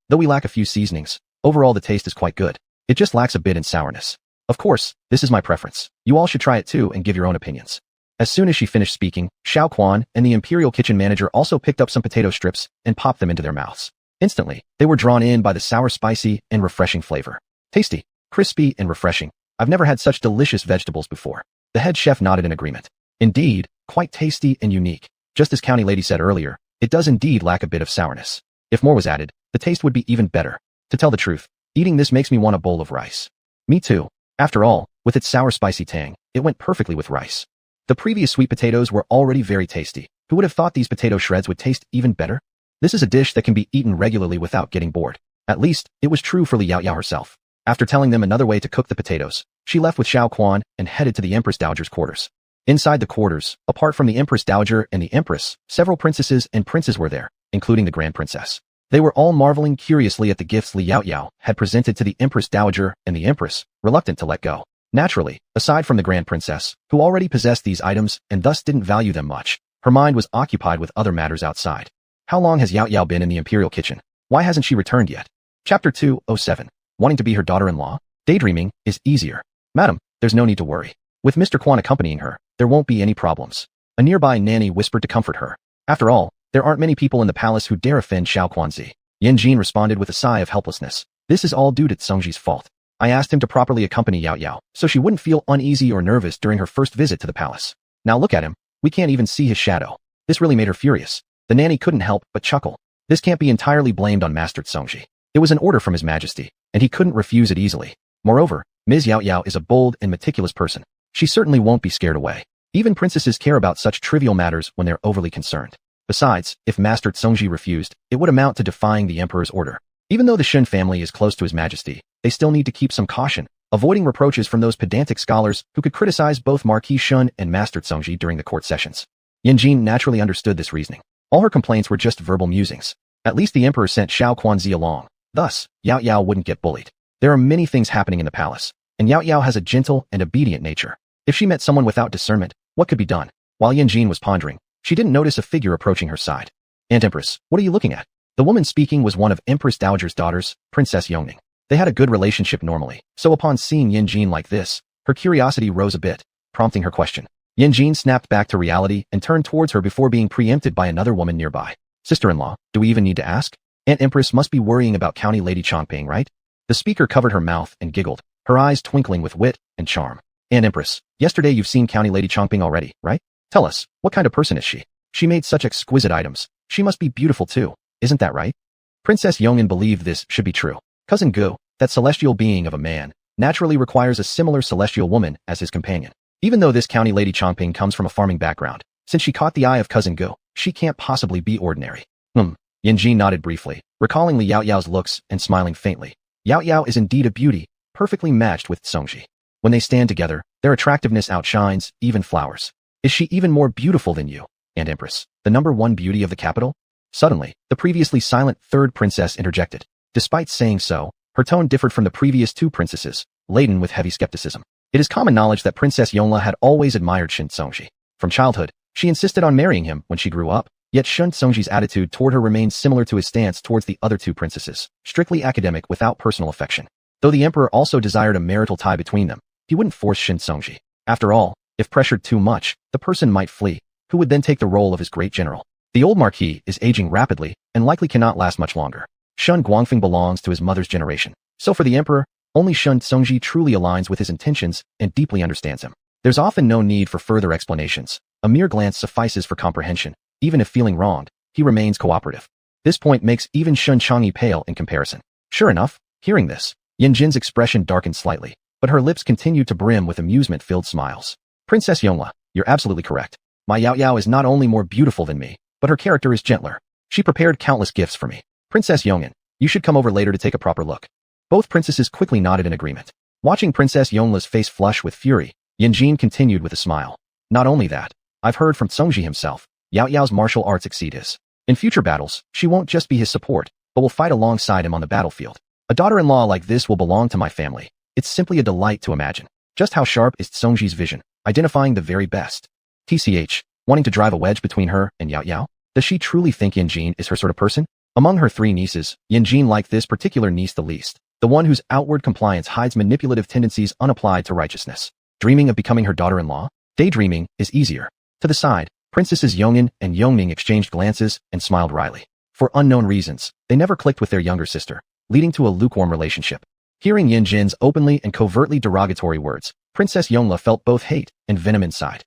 Though we lack a few seasonings, overall the taste is quite good. It just lacks a bit in sourness. Of course, this is my preference. You all should try it too and give your own opinions. As soon as she finished speaking, Xiao Quan and the imperial kitchen manager also picked up some potato strips and popped them into their mouths. Instantly, they were drawn in by the sour, spicy, and refreshing flavor. Tasty, crispy, and refreshing. I've never had such delicious vegetables before. The head chef nodded in agreement. Indeed, quite tasty and unique. Just as County Lady said earlier, it does indeed lack a bit of sourness. If more was added, the taste would be even better. To tell the truth, eating this makes me want a bowl of rice. Me too. After all, with its sour spicy tang, it went perfectly with rice. The previous sweet potatoes were already very tasty. Who would have thought these potato shreds would taste even better? This is a dish that can be eaten regularly without getting bored. At least, it was true for Li Yaoyao herself. After telling them another way to cook the potatoes, she left with Xiao Quan and headed to the Empress Dowager's quarters. Inside the quarters, apart from the Empress Dowager and the Empress, several princesses and princes were there, including the Grand Princess. They were all marveling curiously at the gifts Li Yaoyao had presented to the Empress Dowager and the Empress, reluctant to let go. Naturally, aside from the Grand Princess, who already possessed these items and thus didn't value them much, her mind was occupied with other matters outside. How long has Yaoyao been in the imperial kitchen? Why hasn't she returned yet? Chapter 207. Wanting to be her daughter-in-law? Daydreaming is easier. Madam, there's no need to worry. With Mr. Quan accompanying her, there won't be any problems. A nearby nanny whispered to comfort her. After all, there aren't many people in the palace who dare offend Xiao Quanzi. Yan Jin responded with a sigh of helplessness. This is all due to Songji's fault. I asked him to properly accompany Yaoyao, so she wouldn't feel uneasy or nervous during her first visit to the palace. Now look at him. We can't even see his shadow. This really made her furious. The nanny couldn't help but chuckle. This can't be entirely blamed on Master Songji. It was an order from His Majesty, and he couldn't refuse it easily. Moreover, Ms. Yaoyao is a bold and meticulous person. She certainly won't be scared away. Even princesses care about such trivial matters when they're overly concerned. Besides, if Master Songji refused, it would amount to defying the emperor's order. Even though the Shun family is close to His Majesty, they still need to keep some caution, avoiding reproaches from those pedantic scholars who could criticize both Marquis Shun and Master Songji during the court sessions. Yan Jin naturally understood this reasoning. All her complaints were just verbal musings. At least the emperor sent Xiao Quanzi along. Thus, Yaoyao wouldn't get bullied. There are many things happening in the palace, and Yaoyao has a gentle and obedient nature. If she met someone without discernment, what could be done? While Yan Jin was pondering, she didn't notice a figure approaching her side. Aunt Empress, what are you looking at? The woman speaking was one of Empress Dowager's daughters, Princess Yongning. They had a good relationship normally, so upon seeing Yan Jin like this, her curiosity rose a bit, prompting her question. Yan Jin snapped back to reality and turned towards her before being preempted by another woman nearby. Sister-in-law, do we even need to ask? Aunt Empress must be worrying about County Lady Chongping, right? The speaker covered her mouth and giggled, her eyes twinkling with wit and charm. Aunt Empress, yesterday you've seen County Lady Chongping already, right? Tell us, what kind of person is she? She made such exquisite items. She must be beautiful too, isn't that right? Princess Yongin believed this should be true. Cousin Gu, that celestial being of a man, naturally requires a similar celestial woman as his companion. Even though this County Lady Chongping comes from a farming background, since she caught the eye of Cousin Gu, she can't possibly be ordinary. Yan Jin nodded briefly, recalling Li Yaoyao's looks and smiling faintly. Yaoyao is indeed a beauty, perfectly matched with Songji. When they stand together, their attractiveness outshines even flowers. Is she even more beautiful than you, Aunt Empress, the #1 beauty of the capital? Suddenly, the previously silent third princess interjected. Despite saying so, her tone differed from the previous two princesses, laden with heavy skepticism. It is common knowledge that Princess Yongla had always admired Shin Songji. From childhood, she insisted on marrying him when she grew up, yet Shun Songji's attitude toward her remained similar to his stance towards the other two princesses, strictly academic without personal affection. Though the emperor also desired a marital tie between them, he wouldn't force Shin Songji. After all, if pressured too much, the person might flee, who would then take the role of his great general. The old marquis is aging rapidly and likely cannot last much longer. Shun Guangfeng belongs to his mother's generation. So for the emperor, only Shun Songji truly aligns with his intentions and deeply understands him. There's often no need for further explanations. A mere glance suffices for comprehension. Even if feeling wronged, he remains cooperative. This point makes even Shun Changyi pale in comparison. Sure enough, hearing this, Yan Jin's expression darkened slightly, but her lips continued to brim with amusement-filled smiles. Princess Yongla, you're absolutely correct. My Yaoyao is not only more beautiful than me, but her character is gentler. She prepared countless gifts for me. Princess Yongin, you should come over later to take a proper look. Both princesses quickly nodded in agreement. Watching Princess Yongla's face flush with fury, Yan Jin continued with a smile. Not only that, I've heard from Songji himself, Yaoyao's martial arts exceed his. In future battles, she won't just be his support, but will fight alongside him on the battlefield. A daughter-in-law like this will belong to my family. It's simply a delight to imagine. Just how sharp is Songji's vision, identifying the very best. TCH, wanting to drive a wedge between her and Yaoyao? Does she truly think Yan Jin is her sort of person? Among her three nieces, Yan Jin liked this particular niece the least, the one whose outward compliance hides manipulative tendencies unapplied to righteousness. Dreaming of becoming her daughter-in-law? Daydreaming is easier. To the side, Princesses Yongin and Yongning exchanged glances and smiled wryly. For unknown reasons, they never clicked with their younger sister, leading to a lukewarm relationship. Hearing Yan Jin's openly and covertly derogatory words, Princess Yongla felt both hate and venom inside.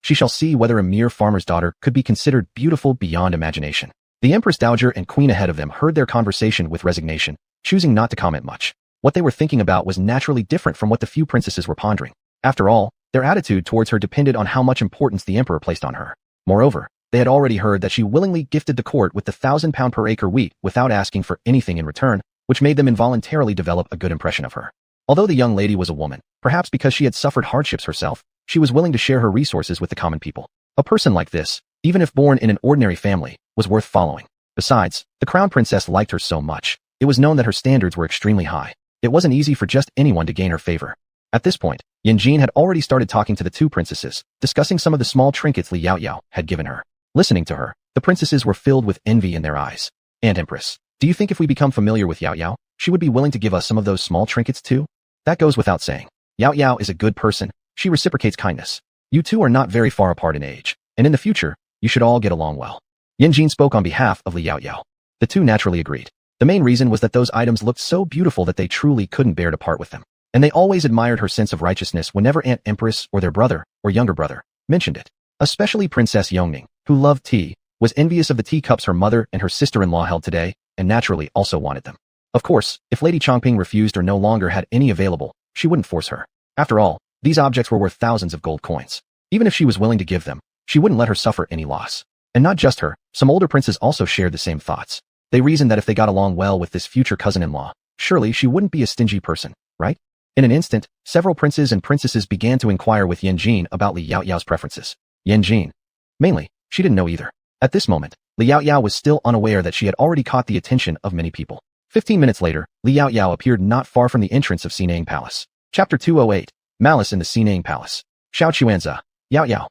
She shall see whether a mere farmer's daughter could be considered beautiful beyond imagination. The Empress Dowager and Queen ahead of them heard their conversation with resignation, choosing not to comment much. What they were thinking about was naturally different from what the few princesses were pondering. After all, their attitude towards her depended on how much importance the emperor placed on her. Moreover, they had already heard that she willingly gifted the court with the 1,000-pound per acre wheat without asking for anything in return, which made them involuntarily develop a good impression of her. Although the young lady was a woman, perhaps because she had suffered hardships herself, she was willing to share her resources with the common people. A person like this, even if born in an ordinary family, was worth following. Besides, the crown princess liked her so much. It was known that her standards were extremely high. It wasn't easy for just anyone to gain her favor. At this point, Yanjin had already started talking to the two princesses, discussing some of the small trinkets Li Yaoyao had given her. Listening to her, the princesses were filled with envy in their eyes. And Empress, do you think if we become familiar with Yaoyao, she would be willing to give us some of those small trinkets too? That goes without saying. Yaoyao is a good person. She reciprocates kindness. You two are not very far apart in age, and in the future, you should all get along well. Yanjin spoke on behalf of Li Yaoyao. The two naturally agreed. The main reason was that those items looked so beautiful that they truly couldn't bear to part with them. And they always admired her sense of righteousness whenever Aunt Empress or their brother, or younger brother, mentioned it. Especially Princess Yongning, who loved tea, was envious of the teacups her mother and her sister-in-law held today, and naturally also wanted them. Of course, if Lady Chongping refused or no longer had any available, she wouldn't force her. After all, these objects were worth thousands of gold coins. Even if she was willing to give them, she wouldn't let her suffer any loss. And not just her, some older princes also shared the same thoughts. They reasoned that if they got along well with this future cousin-in-law, surely she wouldn't be a stingy person, right? In an instant, several princes and princesses began to inquire with Yanjin about Li Yaoyao's preferences. Yanjin. Mainly, she didn't know either. At this moment, Li Yaoyao was still unaware that she had already caught the attention of many people. 15 minutes later, Li Yaoyao appeared not far from the entrance of Xinang Palace. Chapter 208. Malice in the Xinang Palace. Xiao Chuanza. Yaoyao.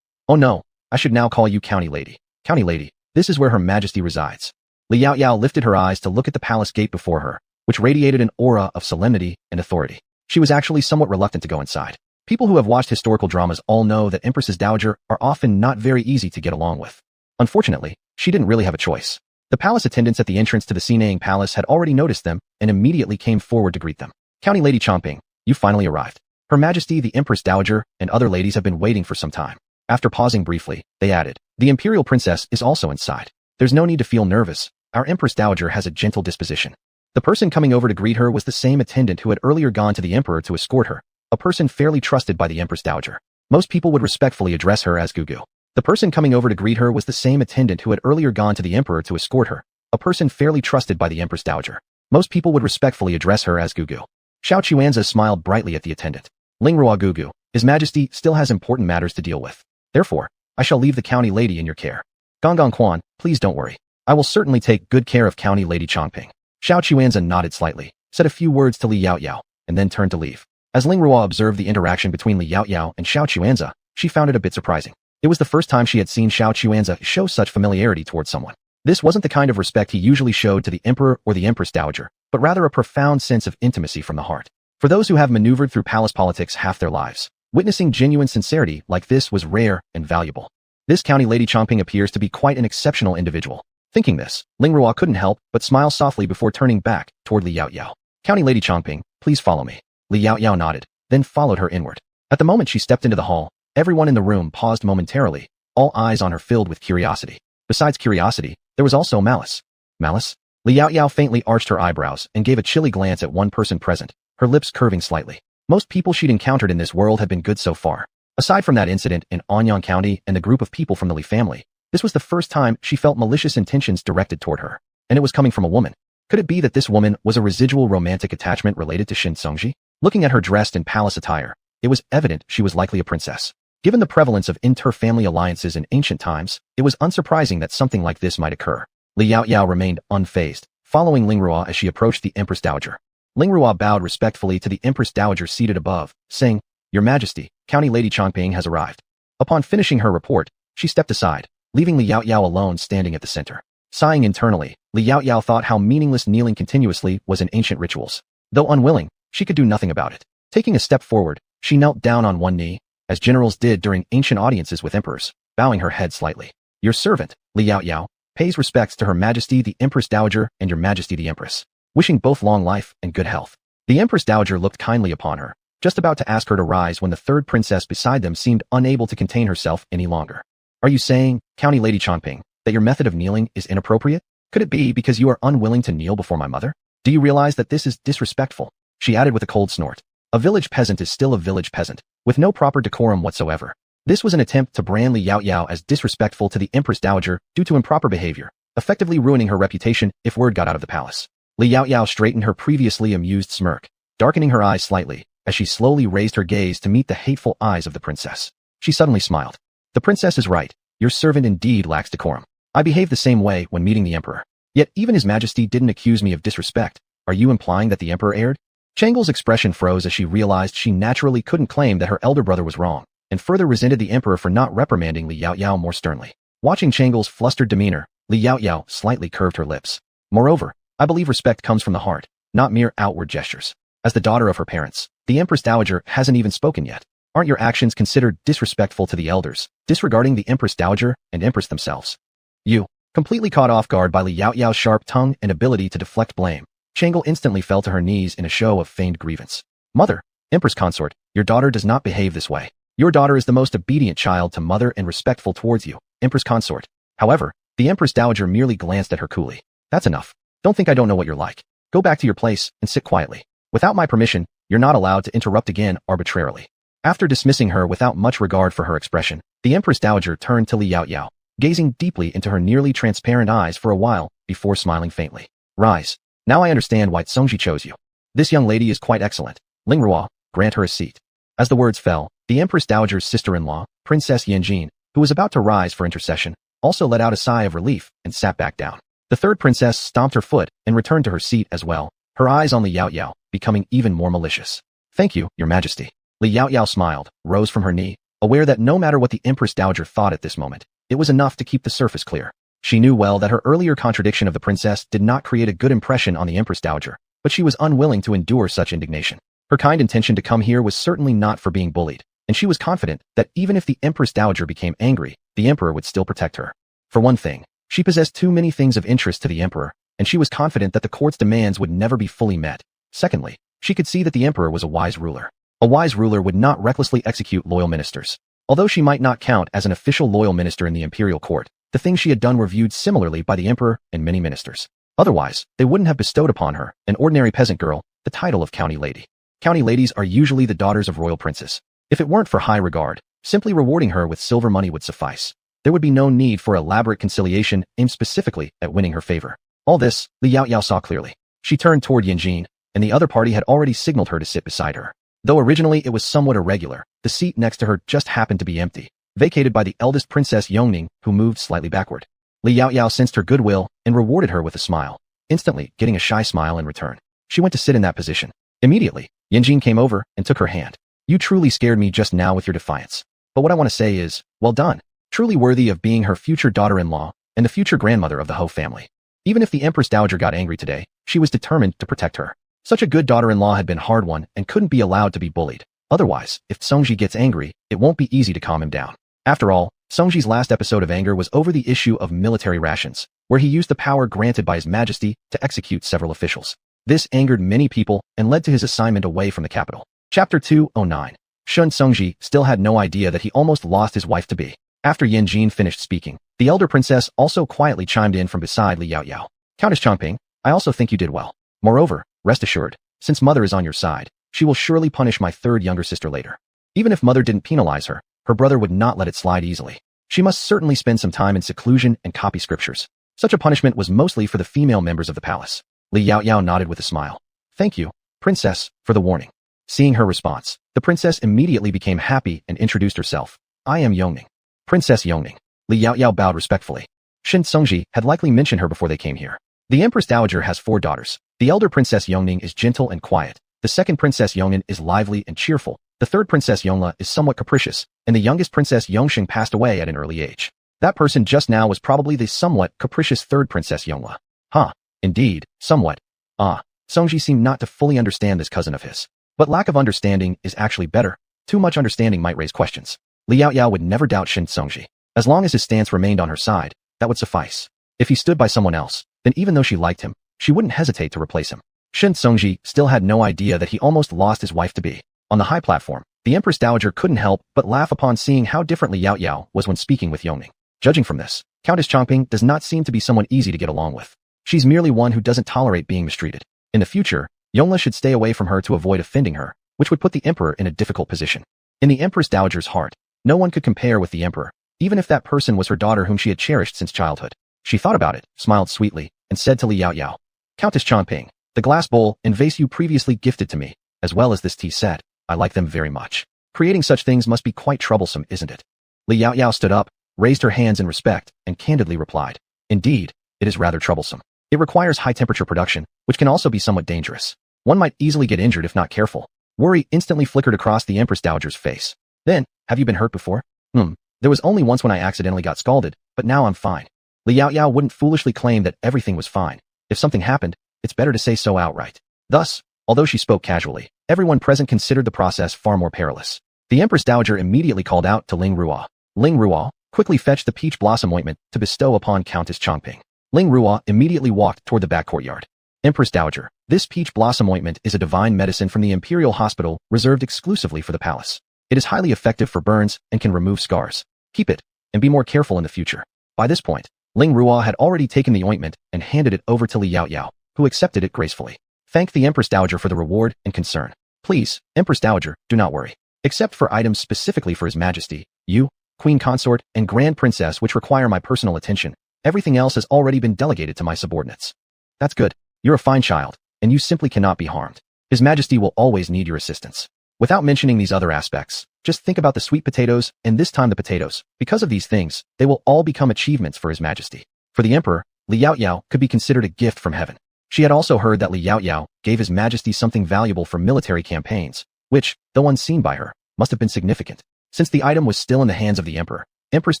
Oh no, I should now call you County Lady. County Lady, this is where Her Majesty resides. Li Yaoyao lifted her eyes to look at the palace gate before her, which radiated an aura of solemnity and authority. She was actually somewhat reluctant to go inside. People who have watched historical dramas all know that Empresses Dowager are often not very easy to get along with. Unfortunately, she didn't really have a choice. The palace attendants at the entrance to the Xinang Palace had already noticed them and immediately came forward to greet them. County Lady Chongping, you finally arrived. Her Majesty the Empress Dowager and other ladies have been waiting for some time. After pausing briefly, they added, the Imperial Princess is also inside. There's no need to feel nervous. Our Empress Dowager has a gentle disposition. The person coming over to greet her was the same attendant who had earlier gone to the Emperor to escort her, a person fairly trusted by the Empress Dowager. Most people would respectfully address her as Gugu. The person coming over to greet her was the same attendant who had earlier gone to the Emperor to escort her, a person fairly trusted by the Empress Dowager. Most people would respectfully address her as Gugu. Xiao Chuanza smiled brightly at the attendant. Lingrua Gugu, His Majesty still has important matters to deal with. Therefore, I shall leave the County Lady in your care. Gonggong Quan, please don't worry. I will certainly take good care of County Lady Chongping. Xiao Chuanza nodded slightly, said a few words to Li Yaoyao, and then turned to leave. As Lingrua observed the interaction between Li Yaoyao and Xiao Chuanza, she found it a bit surprising. It was the first time she had seen Xiao Chuanza show such familiarity towards someone. This wasn't the kind of respect he usually showed to the Emperor or the Empress Dowager, but rather a profound sense of intimacy from the heart. For those who have maneuvered through palace politics half their lives, witnessing genuine sincerity like this was rare and valuable. This County Lady Chongping appears to be quite an exceptional individual. Thinking this, Lingrua couldn't help but smile softly before turning back toward Li Yaoyao. County Lady Chongping, please follow me. Li Yaoyao nodded, then followed her inward. At the moment she stepped into the hall, everyone in the room paused momentarily, all eyes on her filled with curiosity. Besides curiosity, there was also malice. Malice? Li Yaoyao faintly arched her eyebrows and gave a chilly glance at one person present, her lips curving slightly. Most people she'd encountered in this world had been good so far. Aside from that incident in Anyang County and the group of people from the Li family, this was the first time she felt malicious intentions directed toward her. And it was coming from a woman. Could it be that this woman was a residual romantic attachment related to Shin Songji? Looking at her dressed in palace attire, it was evident she was likely a princess. Given the prevalence of inter-family alliances in ancient times, it was unsurprising that something like this might occur. Li Yaoyao remained unfazed, following Lingrua as she approached the Empress Dowager. Lingrua bowed respectfully to the Empress Dowager seated above, saying, Your Majesty, County Lady Chongping has arrived. Upon finishing her report, she stepped aside, leaving Li Yaoyao alone standing at the center. Sighing internally, Li Yaoyao thought how meaningless kneeling continuously was in ancient rituals. Though unwilling, she could do nothing about it. Taking a step forward, she knelt down on one knee, as generals did during ancient audiences with emperors, bowing her head slightly. Your servant, Li Yaoyao, pays respects to Her Majesty the Empress Dowager and Your Majesty the Empress, wishing both long life and good health. The Empress Dowager looked kindly upon her, just about to ask her to rise when the third princess beside them seemed unable to contain herself any longer. Are you saying, County Lady Chongping, that your method of kneeling is inappropriate? Could it be because you are unwilling to kneel before my mother? Do you realize that this is disrespectful? She added with a cold snort. A village peasant is still a village peasant, with no proper decorum whatsoever. This was an attempt to brand Li Yaoyao as disrespectful to the Empress Dowager due to improper behavior, effectively ruining her reputation if word got out of the palace. Li Yaoyao straightened her previously amused smirk, darkening her eyes slightly, as she slowly raised her gaze to meet the hateful eyes of the princess. She suddenly smiled. The princess is right. Your servant indeed lacks decorum. I behaved the same way when meeting the emperor. Yet even His Majesty didn't accuse me of disrespect. Are you implying that the Emperor erred? Changle's expression froze as she realized she naturally couldn't claim that her elder brother was wrong, and further resented the Emperor for not reprimanding Li Yaoyao more sternly. Watching Changle's flustered demeanor, Li Yaoyao slightly curved her lips. Moreover, I believe respect comes from the heart, not mere outward gestures. As the daughter of her parents, the Empress Dowager hasn't even spoken yet. Aren't your actions considered disrespectful to the elders, disregarding the Empress Dowager and Empress themselves? You, completely caught off guard by Li Yaoyao's sharp tongue and ability to deflect blame, Changle instantly fell to her knees in a show of feigned grievance. Mother, Empress Consort, your daughter does not behave this way. Your daughter is the most obedient child to mother and respectful towards you, Empress Consort. However, the Empress Dowager merely glanced at her coolly. That's enough. Don't think I don't know what you're like. Go back to your place and sit quietly. Without my permission, you're not allowed to interrupt again arbitrarily. After dismissing her without much regard for her expression, the Empress Dowager turned to Li Yaoyao, gazing deeply into her nearly transparent eyes for a while before smiling faintly. Rise. Now I understand why Songji chose you. This young lady is quite excellent. Ling Ruo, grant her a seat. As the words fell, the Empress Dowager's sister-in-law, Princess Yanjin, who was about to rise for intercession, also let out a sigh of relief and sat back down. The third princess stomped her foot and returned to her seat as well, her eyes on Li Yaoyao, becoming even more malicious. Thank you, Your Majesty. Li Yaoyao smiled, rose from her knee, aware that no matter what the Empress Dowager thought at this moment, it was enough to keep the surface clear. She knew well that her earlier contradiction of the princess did not create a good impression on the Empress Dowager, but she was unwilling to endure such indignation. Her kind intention to come here was certainly not for being bullied, and she was confident that even if the Empress Dowager became angry, the Emperor would still protect her. For one thing, she possessed too many things of interest to the Emperor, and she was confident that the court's demands would never be fully met. Secondly, she could see that the Emperor was a wise ruler. A wise ruler would not recklessly execute loyal ministers. Although she might not count as an official loyal minister in the imperial court, the things she had done were viewed similarly by the Emperor and many ministers. Otherwise, they wouldn't have bestowed upon her, an ordinary peasant girl, the title of county lady. County ladies are usually the daughters of royal princes. If it weren't for high regard, simply rewarding her with silver money would suffice. There would be no need for elaborate conciliation aimed specifically at winning her favor. All this, Li Yaoyao saw clearly. She turned toward Yanjin, and the other party had already signaled her to sit beside her. Though originally it was somewhat irregular, the seat next to her just happened to be empty, vacated by the eldest Princess Yongning, who moved slightly backward. Li Yaoyao sensed her goodwill and rewarded her with a smile, instantly getting a shy smile in return. She went to sit in that position. Immediately, Yanjin came over and took her hand. You truly scared me just now with your defiance. But what I want to say is, well done. Truly worthy of being her future daughter-in-law and the future grandmother of the Ho family. Even if the Empress Dowager got angry today, she was determined to protect her. Such a good daughter-in-law had been hard won and couldn't be allowed to be bullied. Otherwise, if Songji gets angry, it won't be easy to calm him down. After all, Songji's last episode of anger was over the issue of military rations, where he used the power granted by His Majesty to execute several officials. This angered many people and led to his assignment away from the capital. Chapter 209. Shun Songji still had no idea that he almost lost his wife-to-be. After Yanjin finished speaking, the elder princess also quietly chimed in from beside Li Yaoyao. Countess Changping, I also think you did well. Moreover, rest assured, since mother is on your side, she will surely punish my third younger sister later. Even if mother didn't penalize her, her brother would not let it slide easily. She must certainly spend some time in seclusion and copy scriptures. Such a punishment was mostly for the female members of the palace. Li Yaoyao nodded with a smile. Thank you, princess, for the warning. Seeing her response, the princess immediately became happy and introduced herself. I am Yongning. Princess Yongning. Li Yaoyao bowed respectfully. Shin Songji had likely mentioned her before they came here. The Empress Dowager has 4 daughters. The elder Princess Yongning is gentle and quiet. The second Princess Yongnan is lively and cheerful. The third Princess Yongla is somewhat capricious, and the youngest Princess Yongxing passed away at an early age. That person just now was probably the somewhat capricious third Princess Yongla. Huh. Indeed, somewhat. Songji seemed not to fully understand this cousin of his. But lack of understanding is actually better. Too much understanding might raise questions. Li Yaoyao would never doubt Shin Songji. As long as his stance remained on her side, that would suffice. If he stood by someone else, then even though she liked him, she wouldn't hesitate to replace him. Shin Songji still had no idea that he almost lost his wife-to-be. On the high platform, the Empress Dowager couldn't help but laugh upon seeing how different Li Yaoyao was when speaking with Yongning. Judging from this, Countess Changping does not seem to be someone easy to get along with. She's merely one who doesn't tolerate being mistreated. In the future, Yongla should stay away from her to avoid offending her, which would put the Emperor in a difficult position. In the Empress Dowager's heart, no one could compare with the Emperor, even if that person was her daughter whom she had cherished since childhood. She thought about it, smiled sweetly, and said to Li Yaoyao, Countess Changping, the glass bowl and vase you previously gifted to me, as well as this tea set, I like them very much. Creating such things must be quite troublesome, isn't it? Li Yaoyao stood up, raised her hands in respect, and candidly replied, Indeed, it is rather troublesome. It requires high-temperature production, which can also be somewhat dangerous. One might easily get injured if not careful. Worry instantly flickered across the Empress Dowager's face. Then, have you been hurt before? There was only once when I accidentally got scalded, but now I'm fine. Li Yaoyao wouldn't foolishly claim that everything was fine. If something happened, it's better to say so outright. Thus, although she spoke casually, everyone present considered the process far more perilous. The Empress Dowager immediately called out to Ling Ruo. Ling Ruo quickly fetched the peach blossom ointment to bestow upon Countess Chongping. Ling Ruo immediately walked toward the back courtyard. Empress Dowager, this peach blossom ointment is a divine medicine from the Imperial Hospital reserved exclusively for the palace. It is highly effective for burns and can remove scars. Keep it, and be more careful in the future. By this point, Ling Ruo had already taken the ointment and handed it over to Li Yaoyao, who accepted it gracefully. Thank the Empress Dowager for the reward and concern. Please, Empress Dowager, do not worry. Except for items specifically for His Majesty, you, Queen Consort, and Grand Princess which require my personal attention, everything else has already been delegated to my subordinates. That's good. You're a fine child, and you simply cannot be harmed. His Majesty will always need your assistance. Without mentioning these other aspects, just think about the sweet potatoes, and this time the potatoes. Because of these things, they will all become achievements for His Majesty. For the Emperor, Li Yaoyao could be considered a gift from heaven. She had also heard that Li Yaoyao gave His Majesty something valuable for military campaigns, which, though unseen by her, must have been significant. Since the item was still in the hands of the Emperor, Empress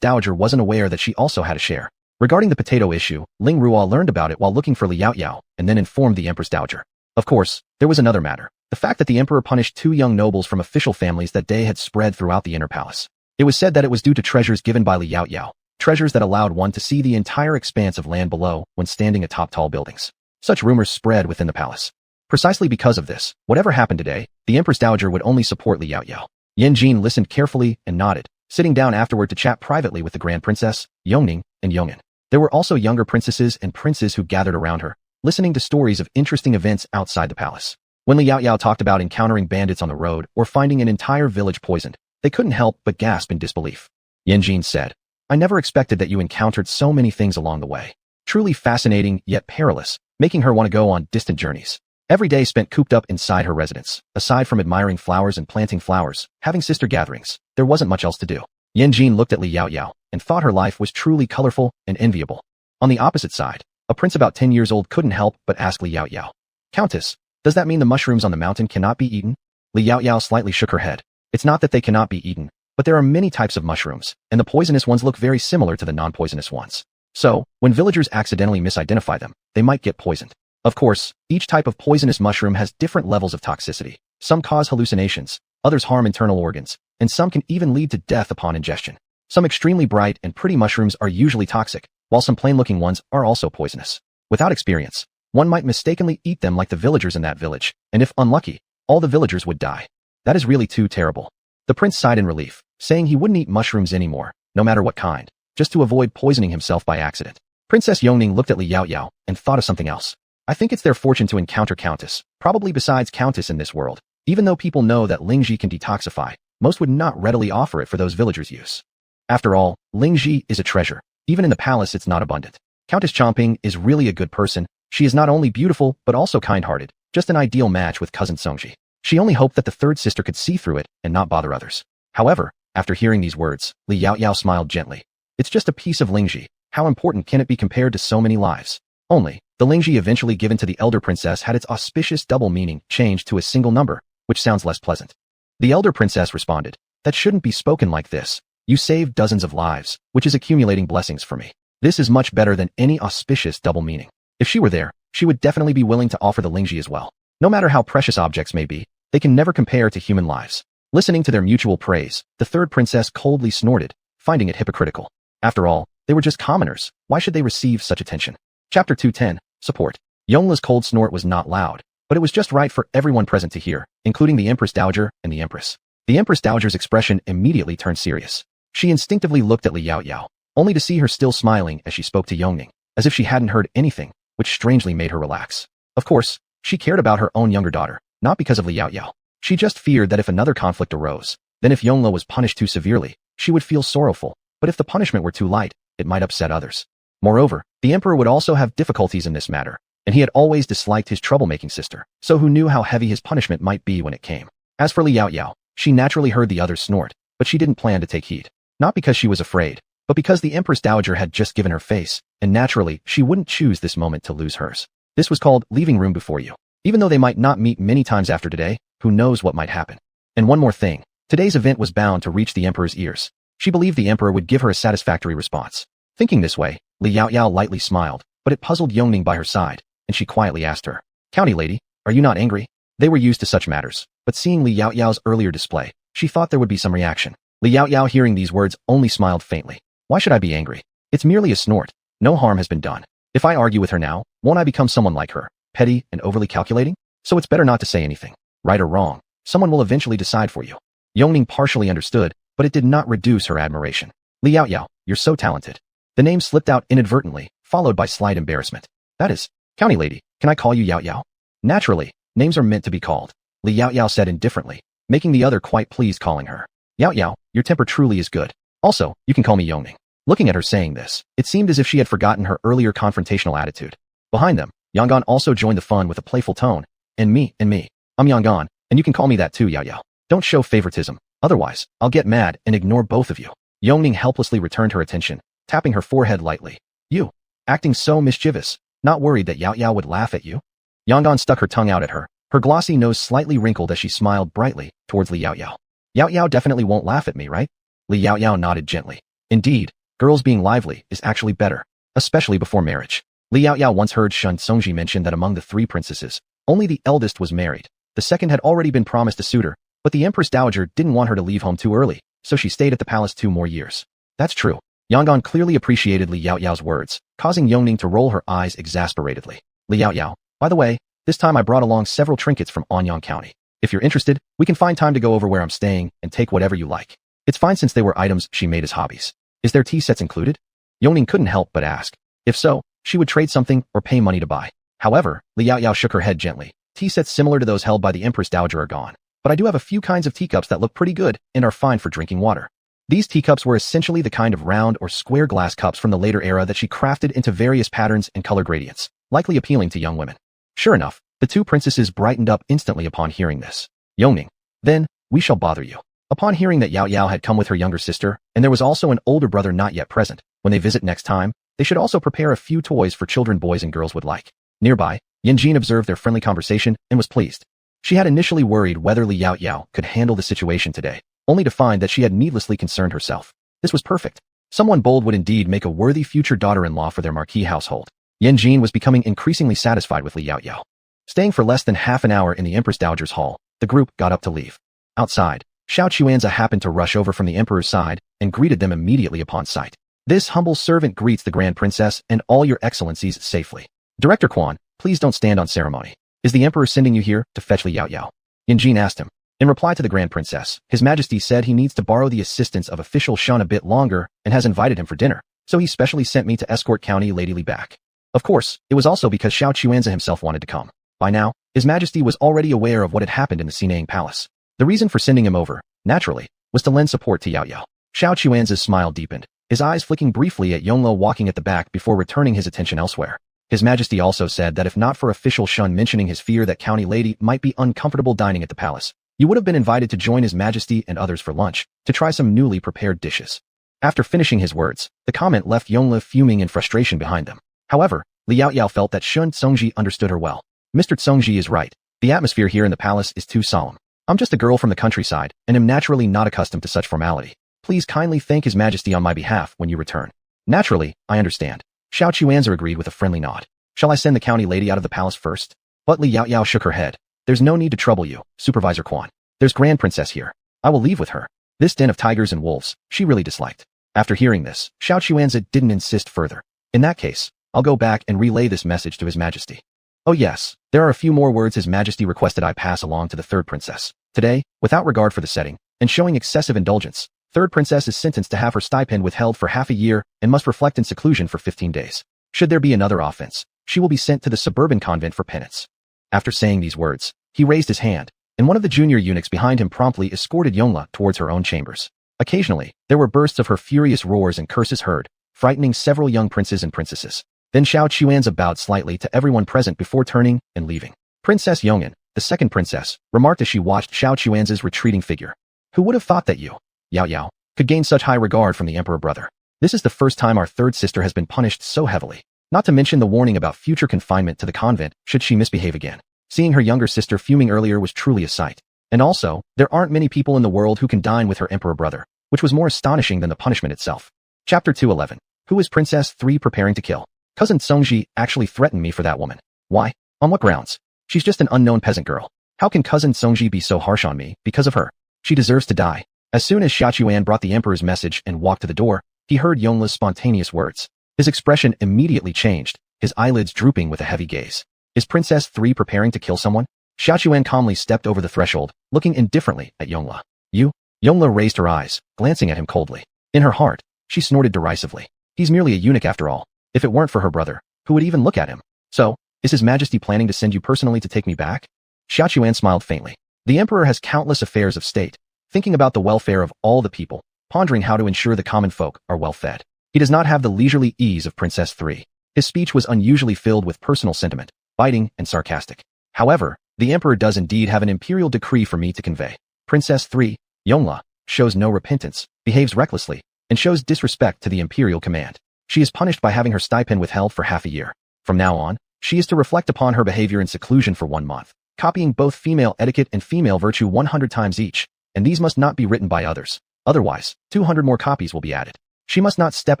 Dowager wasn't aware that she also had a share. Regarding the potato issue, Ling Ruo learned about it while looking for Li Yaoyao, and then informed the Empress Dowager. Of course, there was another matter. The fact that the Emperor punished 2 young nobles from official families that day had spread throughout the inner palace. It was said that it was due to treasures given by Li Yaoyao, treasures that allowed one to see the entire expanse of land below when standing atop tall buildings. Such rumors spread within the palace. Precisely because of this, whatever happened today, the Empress Dowager would only support Li Yaoyao. Yan Jin listened carefully and nodded, sitting down afterward to chat privately with the Grand Princess, Yongning, and Yong'an. There were also younger princesses and princes who gathered around her, listening to stories of interesting events outside the palace. When Li Yaoyao talked about encountering bandits on the road or finding an entire village poisoned, they couldn't help but gasp in disbelief. Yan Jin said, I never expected that you encountered so many things along the way. Truly fascinating yet perilous, making her want to go on distant journeys. Every day spent cooped up inside her residence, aside from admiring flowers and planting flowers, having sister gatherings, there wasn't much else to do. Yan Jin looked at Li Yaoyao and thought her life was truly colorful and enviable. On the opposite side, a prince about 10 years old couldn't help but ask Li Yaoyao, Countess, does that mean the mushrooms on the mountain cannot be eaten? Li Yaoyao slightly shook her head. It's not that they cannot be eaten, but there are many types of mushrooms, and the poisonous ones look very similar to the non-poisonous ones. So, when villagers accidentally misidentify them, they might get poisoned. Of course, each type of poisonous mushroom has different levels of toxicity. Some cause hallucinations, others harm internal organs, and some can even lead to death upon ingestion. Some extremely bright and pretty mushrooms are usually toxic, while some plain-looking ones are also poisonous. Without experience, one might mistakenly eat them like the villagers in that village, and if unlucky, all the villagers would die. That is really too terrible. The prince sighed in relief, saying he wouldn't eat mushrooms anymore, no matter what kind, just to avoid poisoning himself by accident. Princess Yongning looked at Li Yaoyao and thought of something else. I think it's their fortune to encounter Countess, probably besides Countess in this world. Even though people know that Lingji can detoxify, most would not readily offer it for those villagers' use. After all, Lingji is a treasure. Even in the palace it's not abundant. Countess Chongping is really a good person. She is not only beautiful, but also kind-hearted, just an ideal match with cousin Songji. She only hoped that the third sister could see through it and not bother others. However, after hearing these words, Li Yaoyao smiled gently. It's just a piece of Lingji. How important can it be compared to so many lives? Only, the Lingji eventually given to the elder princess had its auspicious double meaning changed to a single number, which sounds less pleasant. The elder princess responded, that shouldn't be spoken like this. You saved dozens of lives, which is accumulating blessings for me. This is much better than any auspicious double meaning. If she were there, she would definitely be willing to offer the Lingji as well. No matter how precious objects may be, they can never compare to human lives. Listening to their mutual praise, the third princess coldly snorted, finding it hypocritical. After all, they were just commoners. Why should they receive such attention? Chapter 210, Support. Yongla's cold snort was not loud, but it was just right for everyone present to hear, including the Empress Dowager and the Empress. The Empress Dowager's expression immediately turned serious. She instinctively looked at Li Yaoyao, only to see her still smiling as she spoke to Yongning, as if she hadn't heard anything, which strangely made her relax. Of course, she cared about her own younger daughter, not because of Li Yaoyao. She just feared that if another conflict arose, then if Yongla was punished too severely, she would feel sorrowful, but if the punishment were too light, it might upset others. Moreover, the emperor would also have difficulties in this matter, and he had always disliked his troublemaking sister, so who knew how heavy his punishment might be when it came. As for Li Yaoyao, she naturally heard the others snort, but she didn't plan to take heed. Not because she was afraid, but because the Empress Dowager had just given her face, and naturally, she wouldn't choose this moment to lose hers. This was called leaving room before you. Even though they might not meet many times after today, who knows what might happen. And one more thing, today's event was bound to reach the Emperor's ears. She believed the Emperor would give her a satisfactory response. Thinking this way, Li Yaoyao lightly smiled, but it puzzled Yongning by her side, and she quietly asked her, "County lady, are you not angry?" They were used to such matters, but seeing Li Yaoyao's earlier display, she thought there would be some reaction. Li Yaoyao hearing these words only smiled faintly. "Why should I be angry? It's merely a snort. No harm has been done. If I argue with her now, won't I become someone like her, petty and overly calculating? So it's better not to say anything. Right or wrong, someone will eventually decide for you." Yongning partially understood, but it did not reduce her admiration. "Li Yaoyao, you're so talented." The name slipped out inadvertently, followed by slight embarrassment. "That is, County lady, can I call you Yaoyao?" "Naturally, names are meant to be called," Li Yaoyao said indifferently, making the other quite pleased calling her. "Yaoyao, your temper truly is good. Also, you can call me Yongning." Looking at her saying this, it seemed as if she had forgotten her earlier confrontational attitude. Behind them, Yangon also joined the fun with a playful tone. And me, I'm Yangon, and you can call me that too, Yaoyao. Don't show favoritism, otherwise, I'll get mad and ignore both of you." Yongning helplessly returned her attention, tapping her forehead lightly. "You, acting so mischievous, not worried that Yaoyao would laugh at you?" Yangon stuck her tongue out at her, her glossy nose slightly wrinkled as she smiled brightly towards Li Yaoyao. "Yaoyao definitely won't laugh at me, right?" Li Yaoyao nodded gently. "Indeed, girls being lively is actually better, especially before marriage." Li Yaoyao once heard Shun Songji mention that among the three princesses, only the eldest was married. The second had already been promised a suitor, but the Empress Dowager didn't want her to leave home too early, so she stayed at the palace 2 more years. That's true. Yangon clearly appreciated Li Yaoyao's words, causing Yongning to roll her eyes exasperatedly. "Li Yaoyao, by the way, this time I brought along several trinkets from Anyang County. If you're interested, we can find time to go over where I'm staying and take whatever you like." It's fine since they were items she made as hobbies. "Is there tea sets included?" Yongning couldn't help but ask. If so, she would trade something or pay money to buy. However, Li Yaoyao shook her head gently. "Tea sets similar to those held by the Empress Dowager are gone, but I do have a few kinds of teacups that look pretty good and are fine for drinking water." These teacups were essentially the kind of round or square glass cups from the later era that she crafted into various patterns and color gradients, likely appealing to young women. Sure enough, the two princesses brightened up instantly upon hearing this. "Yongning, then, we shall bother you." Upon hearing that Yaoyao had come with her younger sister, and there was also an older brother not yet present, when they visit next time, they should also prepare a few toys for children boys and girls would like. Nearby, Yanjin observed their friendly conversation and was pleased. She had initially worried whether Li Yaoyao could handle the situation today, only to find that she had needlessly concerned herself. This was perfect. Someone bold would indeed make a worthy future daughter-in-law for their marquee household. Yanjin was becoming increasingly satisfied with Li Yaoyao. Staying for less than half an hour in the Empress Dowager's hall, the group got up to leave. Outside, Xiao Chuanza happened to rush over from the Emperor's side and greeted them immediately upon sight. "This humble servant greets the Grand Princess and all your excellencies safely. Director Quan, please don't stand on ceremony. Is the Emperor sending you here to fetch Li Yaoyao?" Yanjin asked him. In reply to the Grand Princess, His Majesty said he needs to borrow the assistance of official Shun a bit longer and has invited him for dinner, so he specially sent me to escort County Lady Li back. Of course, it was also because Xiao Chuanza himself wanted to come. By now, His Majesty was already aware of what had happened in the Sinang Palace. The reason for sending him over, naturally, was to lend support to Yaoyao. Xiao Chuanza's smile deepened, his eyes flicking briefly at Yonglo walking at the back before returning his attention elsewhere. His Majesty also said that if not for official Shun mentioning his fear that County Lady might be uncomfortable dining at the palace, you would have been invited to join His Majesty and others for lunch, to try some newly prepared dishes. After finishing his words, the comment left Yongla fuming in frustration behind them. However, Li Yaoyao felt that Shun Tsongji understood her well. "Mr. Tsongji is right. The atmosphere here in the palace is too solemn. I'm just a girl from the countryside, and am naturally not accustomed to such formality. Please kindly thank His Majesty on my behalf when you return." "Naturally, I understand." Xiao Chuanza agreed with a friendly nod. "Shall I send the County Lady out of the palace first?" But Li Yaoyao shook her head. "There's no need to trouble you, Supervisor Quan. There's Grand Princess here. I will leave with her." This den of tigers and wolves, she really disliked. After hearing this, Xiao Chuanza didn't insist further. "In that case, I'll go back and relay this message to His Majesty." "Oh yes, there are a few more words His Majesty requested I pass along to the third princess. Today, without regard for the setting, and showing excessive indulgence, third princess is sentenced to have her stipend withheld for half a year and must reflect in seclusion for 15 days. Should there be another offense, she will be sent to the suburban convent for penance." After saying these words, he raised his hand, and one of the junior eunuchs behind him promptly escorted Yongla towards her own chambers. Occasionally, there were bursts of her furious roars and curses heard, frightening several young princes and princesses. Then Xiao Chuanza bowed slightly to everyone present before turning and leaving. Princess Yongin, the second princess, remarked as she watched Xiao Chuanza's retreating figure. "Who would have thought that you, Yaoyao, could gain such high regard from the emperor brother?" This is the first time our third sister has been punished so heavily. Not to mention the warning about future confinement to the convent should she misbehave again. Seeing her younger sister fuming earlier was truly a sight. And also, there aren't many people in the world who can dine with her emperor brother, which was more astonishing than the punishment itself. Chapter 211. Who is Princess 3 preparing to kill? Cousin Songji actually threatened me for that woman. Why? On what grounds? She's just an unknown peasant girl. How can Cousin Songji be so harsh on me because of her? She deserves to die. As soon as Xiaochuan brought the emperor's message and walked to the door, he heard Yongla's spontaneous words. His expression immediately changed, his eyelids drooping with a heavy gaze. Is Princess 3 preparing to kill someone? Xiaochuan calmly stepped over the threshold, looking indifferently at Yongla. You? Yongla raised her eyes, glancing at him coldly. In her heart, she snorted derisively. He's merely a eunuch after all. If it weren't for her brother, who would even look at him? So, is His Majesty planning to send you personally to take me back? Xiaochuan smiled faintly. The emperor has countless affairs of state, thinking about the welfare of all the people, pondering how to ensure the common folk are well fed. He does not have the leisurely ease of Princess 3. His speech was unusually filled with personal sentiment, biting and sarcastic. However, the emperor does indeed have an imperial decree for me to convey. Princess 3, Yongla, shows no repentance, behaves recklessly, and shows disrespect to the imperial command. She is punished by having her stipend withheld for half a year. From now on, she is to reflect upon her behavior in seclusion for 1 month, copying both female etiquette and female virtue 100 times each, and these must not be written by others. Otherwise, 200 more copies will be added. She must not step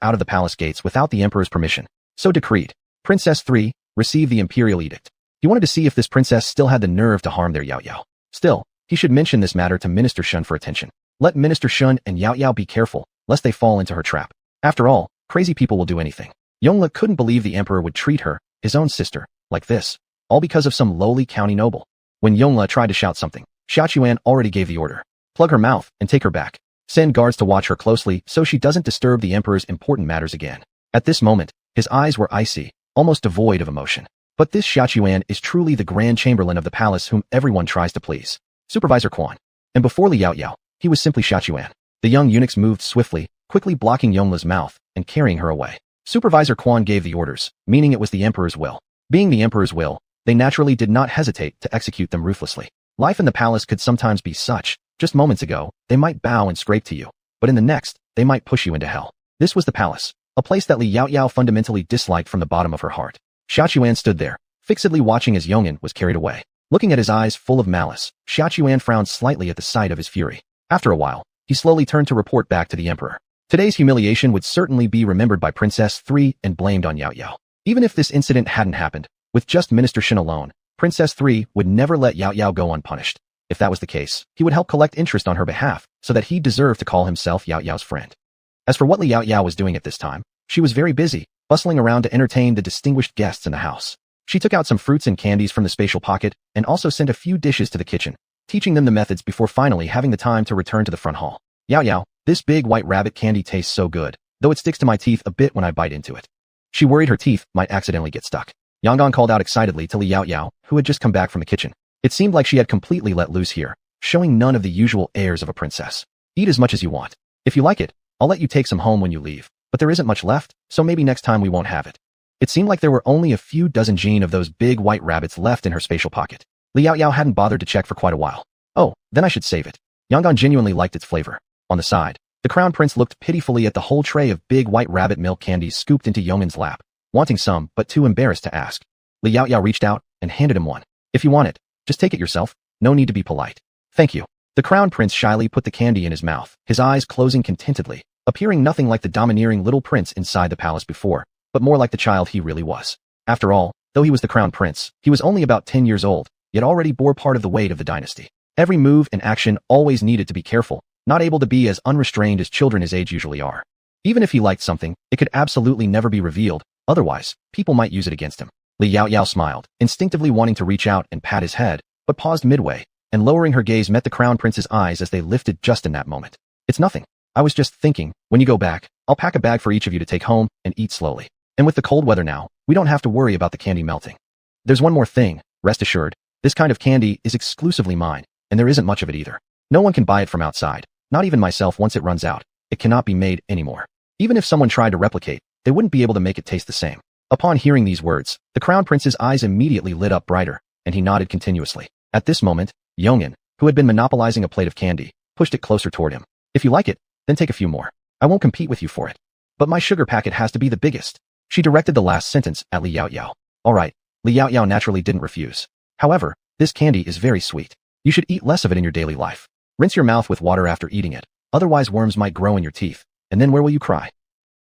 out of the palace gates without the emperor's permission. So decreed. Princess 3, receive the imperial edict. He wanted to see if this princess still had the nerve to harm their Yao Yao. Still, he should mention this matter to Minister Shun for attention. Let Minister Shun and Yao Yao be careful, lest they fall into her trap. After all, crazy people will do anything. Yongla couldn't believe the emperor would treat her, his own sister, like this, all because of some lowly county noble. When Yongla tried to shout something, Xiaochuan already gave the order. Plug her mouth and take her back. Send guards to watch her closely so she doesn't disturb the emperor's important matters again. At this moment, his eyes were icy, almost devoid of emotion. But this Xiaochuan is truly the Grand Chamberlain of the palace whom everyone tries to please. Supervisor Quan. And before Li Yao Yao, he was simply Xiaochuan. The young eunuchs moved swiftly, quickly blocking Yongla's mouth and carrying her away. Supervisor Quan gave the orders, meaning it was the emperor's will. Being the emperor's will, they naturally did not hesitate to execute them ruthlessly. Life in the palace could sometimes be such. Just moments ago, they might bow and scrape to you, but in the next, they might push you into hell. This was the palace, a place that Li Yao Yao fundamentally disliked from the bottom of her heart. Xiaochuan stood there, fixedly watching as Yongin was carried away. Looking at his eyes full of malice, Xiaochuan frowned slightly at the sight of his fury. After a while, he slowly turned to report back to the emperor. Today's humiliation would certainly be remembered by Princess 3 and blamed on Yao Yao. Even if this incident hadn't happened, with just Minister Shin alone, Princess 3 would never let Yao Yao go unpunished. If that was the case, he would help collect interest on her behalf so that he deserved to call himself Yao Yao's friend. As for what Li Yao Yao was doing at this time, she was very busy, bustling around to entertain the distinguished guests in the house. She took out some fruits and candies from the spatial pocket and also sent a few dishes to the kitchen, teaching them the methods before finally having the time to return to the front hall. Yao Yao, this big white rabbit candy tastes so good, though it sticks to my teeth a bit when I bite into it. She worried her teeth might accidentally get stuck. Yangon called out excitedly to Li Yao Yao, who had just come back from the kitchen. It seemed like she had completely let loose here, showing none of the usual airs of a princess. Eat as much as you want. If you like it, I'll let you take some home when you leave, but there isn't much left, so maybe next time we won't have it. It seemed like there were only a few dozen gene of those big white rabbits left in her spatial pocket. Li Yao Yao hadn't bothered to check for quite a while. Oh, then I should save it. Yangon genuinely liked its flavor. On the side, the crown prince looked pitifully at the whole tray of big white rabbit milk candies scooped into Yongin's lap, wanting some but too embarrassed to ask. Li Yao Yao reached out and handed him one. If you want it, just take it yourself. No need to be polite. Thank you. The crown prince shyly put the candy in his mouth, his eyes closing contentedly, appearing nothing like the domineering little prince inside the palace before, but more like the child he really was. After all, though he was the crown prince, he was only about 10 years old, yet already bore part of the weight of the dynasty. Every move and action always needed to be careful, not able to be as unrestrained as children his age usually are. Even if he liked something, it could absolutely never be revealed, otherwise, people might use it against him. Li Yao Yao smiled, instinctively wanting to reach out and pat his head, but paused midway, and lowering her gaze met the crown prince's eyes as they lifted just in that moment. It's nothing. I was just thinking, when you go back, I'll pack a bag for each of you to take home and eat slowly. And with the cold weather now, we don't have to worry about the candy melting. There's one more thing, rest assured, this kind of candy is exclusively mine, and there isn't much of it either. No one can buy it from outside, not even myself. Once it runs out, it cannot be made anymore. Even if someone tried to replicate, they wouldn't be able to make it taste the same. Upon hearing these words, the crown prince's eyes immediately lit up brighter, and he nodded continuously. At this moment, Yongin, who had been monopolizing a plate of candy, pushed it closer toward him. If you like it, then take a few more. I won't compete with you for it. But my sugar packet has to be the biggest. She directed the last sentence at Li Yaoyao. All right. Li Yaoyao naturally didn't refuse. However, this candy is very sweet. You should eat less of it in your daily life. Rinse your mouth with water after eating it. Otherwise worms might grow in your teeth. And then where will you cry?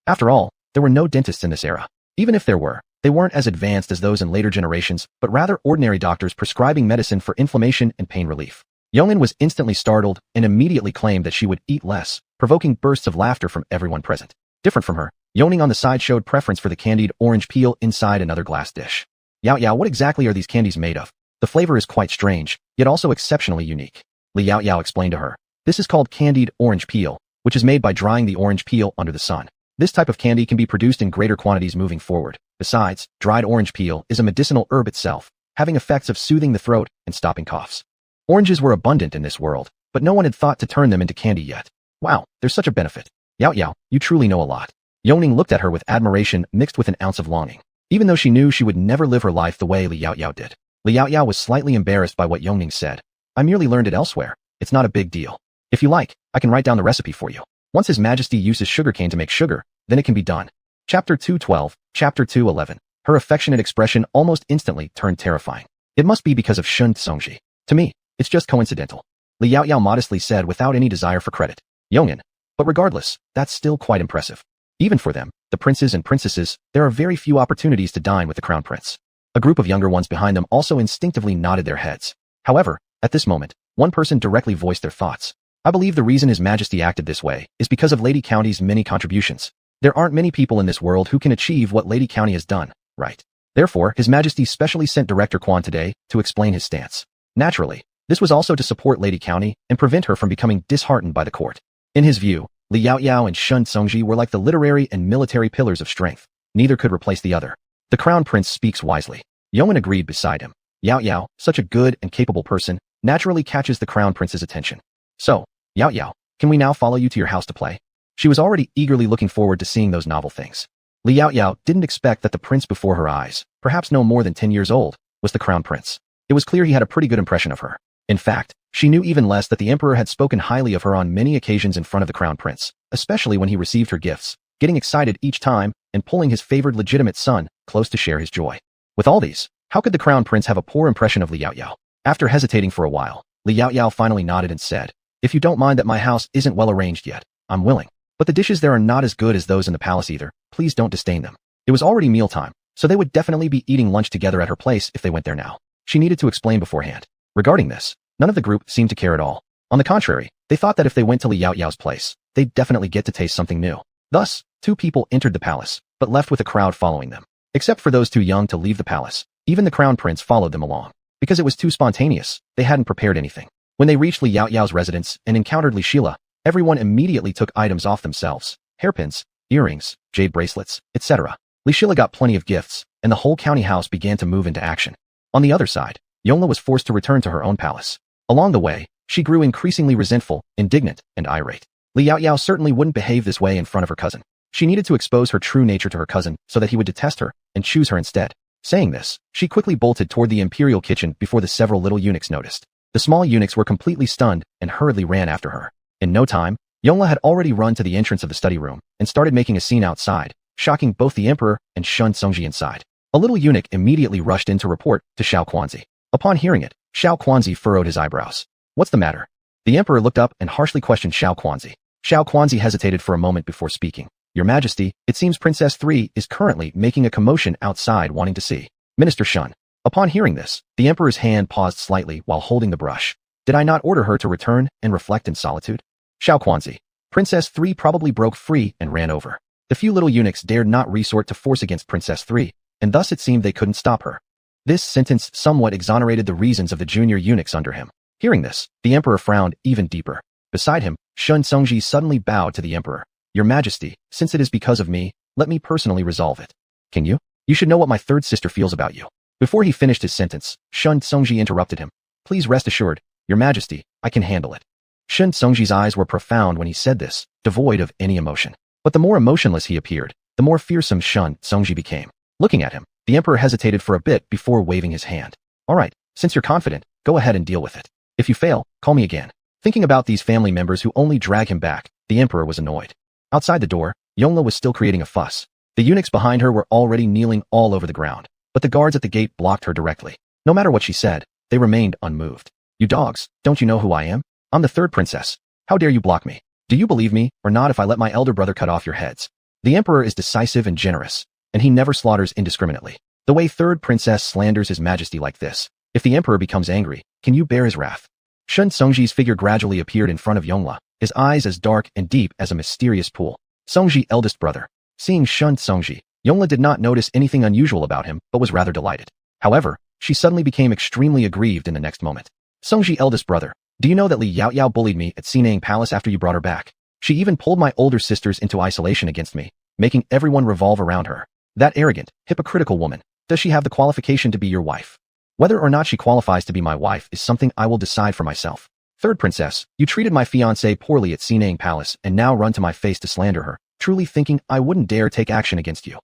After all, there were no dentists in this era. Even if there were, they weren't as advanced as those in later generations, but rather ordinary doctors prescribing medicine for inflammation and pain relief. Yongin was instantly startled and immediately claimed that she would eat less, provoking bursts of laughter from everyone present. Different from her, Yoning on the side showed preference for the candied orange peel inside another glass dish. Yaoyao, what exactly are these candies made of? The flavor is quite strange, yet also exceptionally unique. Li Yaoyao explained to her. This is called candied orange peel, which is made by drying the orange peel under the sun. This type of candy can be produced in greater quantities moving forward. Besides, dried orange peel is a medicinal herb itself, having effects of soothing the throat and stopping coughs. Oranges were abundant in this world, but no one had thought to turn them into candy yet. Wow, there's such a benefit. Yaoyao, you truly know a lot. Yoning looked at her with admiration mixed with an ounce of longing, even though she knew she would never live her life the way Li Yaoyao did. Li Yaoyao was slightly embarrassed by what Yoning said. I merely learned it elsewhere. It's not a big deal. If you like, I can write down the recipe for you. Once His Majesty uses sugarcane to make sugar, then it can be done. Chapter 212, Chapter 211. Her affectionate expression almost instantly turned terrifying. It must be because of Shun Tsongji. To me, it's just coincidental. Li Yaoyao modestly said without any desire for credit. Yongin. But regardless, that's still quite impressive. Even for them, the princes and princesses, there are very few opportunities to dine with the crown prince. A group of younger ones behind them also instinctively nodded their heads. However, at this moment, one person directly voiced their thoughts. I believe the reason His Majesty acted this way is because of Lady County's many contributions. There aren't many people in this world who can achieve what Lady County has done, right? Therefore, His Majesty specially sent Director Quan today to explain his stance. Naturally, this was also to support Lady County and prevent her from becoming disheartened by the court. In his view, Li Yaoyao and Shun Tsongji were like the literary and military pillars of strength. Neither could replace the other. The crown prince speaks wisely. Yowen agreed beside him. Yaoyao, such a good and capable person, naturally catches the crown prince's attention. So, Yaoyao, can we now follow you to your house to play? She was already eagerly looking forward to seeing those novel things. Li Yaoyao didn't expect that the prince before her eyes, perhaps no more than 10 years old, was the crown prince. It was clear he had a pretty good impression of her. In fact, she knew even less that the emperor had spoken highly of her on many occasions in front of the crown prince, especially when he received her gifts, getting excited each time and pulling his favored legitimate son close to share his joy. With all these, how could the crown prince have a poor impression of Li Yaoyao? After hesitating for a while, Li Yaoyao finally nodded and said, if you don't mind that my house isn't well arranged yet, I'm willing. But the dishes there are not as good as those in the palace either. Please don't disdain them. It was already mealtime, so they would definitely be eating lunch together at her place if they went there now. She needed to explain beforehand. Regarding this, none of the group seemed to care at all. On the contrary, they thought that if they went to Li Yaoyao's place, they'd definitely get to taste something new. Thus, 2 people entered the palace, but left with a crowd following them. Except for those too young to leave the palace, even the crown prince followed them along. Because it was too spontaneous, they hadn't prepared anything. When they reached Li Yaoyao's residence and encountered Li Sheila, everyone immediately took items off themselves, hairpins, earrings, jade bracelets, etc. Li Sheila got plenty of gifts, and the whole county house began to move into action. On the other side, Yongla was forced to return to her own palace. Along the way, she grew increasingly resentful, indignant, and irate. Li Yaoyao certainly wouldn't behave this way in front of her cousin. She needed to expose her true nature to her cousin so that he would detest her and choose her instead. Saying this, she quickly bolted toward the imperial kitchen before the several little eunuchs noticed. The small eunuchs were completely stunned and hurriedly ran after her. In no time, Yongla had already run to the entrance of the study room and started making a scene outside, shocking both the emperor and Shun Tsongji inside. A little eunuch immediately rushed in to report to Xiao Quanzi. Upon hearing it, Xiao Quanzi furrowed his eyebrows. What's the matter? The emperor looked up and harshly questioned Xiao Quanzi. Xiao Quanzi hesitated for a moment before speaking. Your Majesty, it seems Princess 3 is currently making a commotion outside wanting to see Minister Shun. Upon hearing this, the emperor's hand paused slightly while holding the brush. Did I not order her to return and reflect in solitude? Xiao Quanzi. Princess 3 probably broke free and ran over. The few little eunuchs dared not resort to force against Princess 3, and thus it seemed they couldn't stop her. This sentence somewhat exonerated the reasons of the junior eunuchs under him. Hearing this, the emperor frowned even deeper. Beside him, Shun Tsongji suddenly bowed to the emperor. Your Majesty, since it is because of me, let me personally resolve it. Can you? You should know what my third sister feels about you. Before he finished his sentence, Shun Tsongji interrupted him. Please rest assured, Your Majesty, I can handle it. Shun Tsongji's eyes were profound when he said this, devoid of any emotion. But the more emotionless he appeared, the more fearsome Shun Tsongji became. Looking at him, the emperor hesitated for a bit before waving his hand. All right, since you're confident, go ahead and deal with it. If you fail, call me again. Thinking about these family members who only drag him back, the emperor was annoyed. Outside the door, Yongla was still creating a fuss. The eunuchs behind her were already kneeling all over the ground, but the guards at the gate blocked her directly. No matter what she said, they remained unmoved. You dogs, don't you know who I am? I'm the third princess. How dare you block me? Do you believe me or not if I let my elder brother cut off your heads? The emperor is decisive and generous, and he never slaughters indiscriminately. The way third princess slanders his majesty like this. If the emperor becomes angry, can you bear his wrath? Shun Songji's figure gradually appeared in front of Yongla, his eyes as dark and deep as a mysterious pool. Songji, eldest brother. Seeing Shun Songji, Yongla did not notice anything unusual about him, but was rather delighted. However, she suddenly became extremely aggrieved in the next moment. Songji, eldest brother, do you know that Li Yaoyao bullied me at Sinang Palace after you brought her back? She even pulled my older sisters into isolation against me, making everyone revolve around her. That arrogant, hypocritical woman, does she have the qualification to be your wife? Whether or not she qualifies to be my wife is something I will decide for myself. Third princess, you treated my fiancée poorly at Sinang Palace and now run to my face to slander her, truly thinking I wouldn't dare take action against you.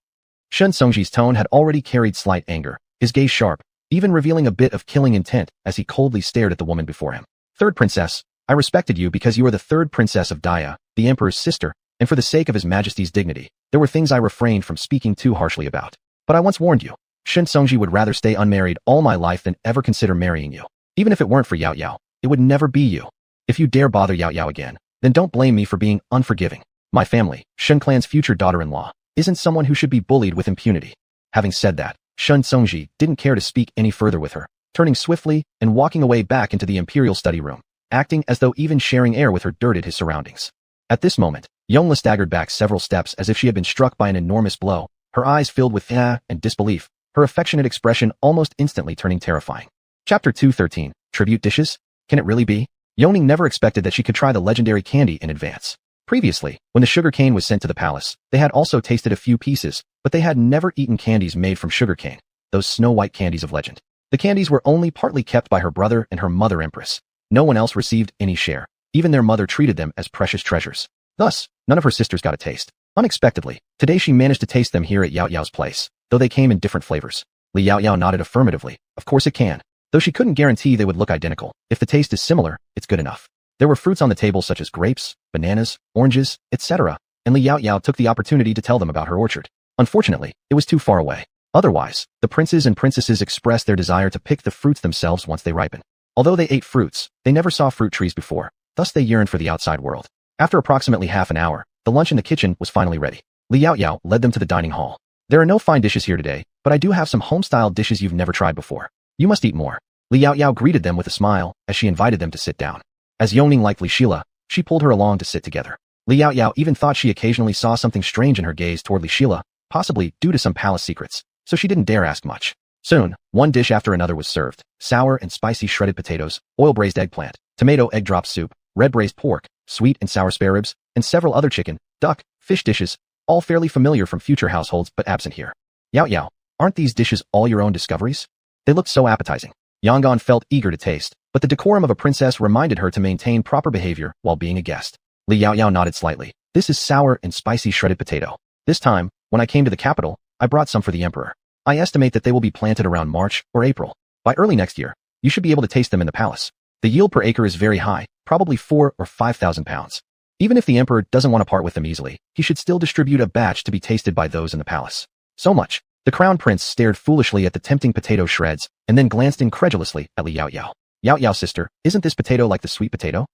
Shun Songji's tone had already carried slight anger, his gaze sharp, even revealing a bit of killing intent as he coldly stared at the woman before him. Third princess, I respected you because you are the third princess of Daya, the emperor's sister, and for the sake of his majesty's dignity, there were things I refrained from speaking too harshly about. But I once warned you. Shun Songji would rather stay unmarried all my life than ever consider marrying you. Even if it weren't for Yao Yao, it would never be you. If you dare bother Yao Yao again, then don't blame me for being unforgiving. My family, Shun clan's future daughter-in-law, isn't someone who should be bullied with impunity. Having said that, Shun Songji didn't care to speak any further with her, turning swiftly and walking away back into the imperial study room, acting as though even sharing air with her dirted his surroundings. At this moment, Yongla staggered back several steps as if she had been struck by an enormous blow, her eyes filled with awe and disbelief, her affectionate expression almost instantly turning terrifying. Chapter 213, Tribute Dishes? Can it really be? Yoning never expected that she could try the legendary candy in advance. Previously, when the sugar cane was sent to the palace, they had also tasted a few pieces, but they had never eaten candies made from sugar cane, those snow-white candies of legend. The candies were only partly kept by her brother and her mother empress. No one else received any share. Even their mother treated them as precious treasures. Thus, none of her sisters got a taste. Unexpectedly, today she managed to taste them here at Yao Yao's place, though they came in different flavors. Li Yao Yao nodded affirmatively. Of course it can. Though she couldn't guarantee they would look identical. If the taste is similar, it's good enough. There were fruits on the table such as grapes, bananas, oranges, etc., and Li Yao Yao took the opportunity to tell them about her orchard. Unfortunately, it was too far away. Otherwise, the princes and princesses expressed their desire to pick the fruits themselves once they ripen. Although they ate fruits, they never saw fruit trees before, thus they yearned for the outside world. After approximately half an hour, the lunch in the kitchen was finally ready. Li Yao Yao led them to the dining hall. There are no fine dishes here today, but I do have some home-style dishes you've never tried before. You must eat more. Li Yao Yao greeted them with a smile as she invited them to sit down. As Yoning liked Li Shila, she pulled her along to sit together. Li Yao Yao even thought she occasionally saw something strange in her gaze toward Li Shila, possibly due to some palace secrets, so she didn't dare ask much. Soon, one dish after another was served: sour and spicy shredded potatoes, oil-braised eggplant, tomato egg drop soup, red-braised pork, sweet and sour spare ribs, and several other chicken, duck, fish dishes, all fairly familiar from future households but absent here. Yao Yao, aren't these dishes all your own discoveries? They looked so appetizing. Yangon felt eager to taste, but the decorum of a princess reminded her to maintain proper behavior while being a guest. Li Yao Yao nodded slightly. This is sour and spicy shredded potato. This time, when I came to the capital, I brought some for the emperor. I estimate that they will be planted around March or April. By early next year, you should be able to taste them in the palace. The yield per acre is very high, probably 4,000 or 5,000 pounds. Even if the emperor doesn't want to part with them easily, he should still distribute a batch to be tasted by those in the palace. So much. The crown prince stared foolishly at the tempting potato shreds, and then glanced incredulously at Li Yao Yao. Yao Yao sister, isn't this potato like the sweet potato?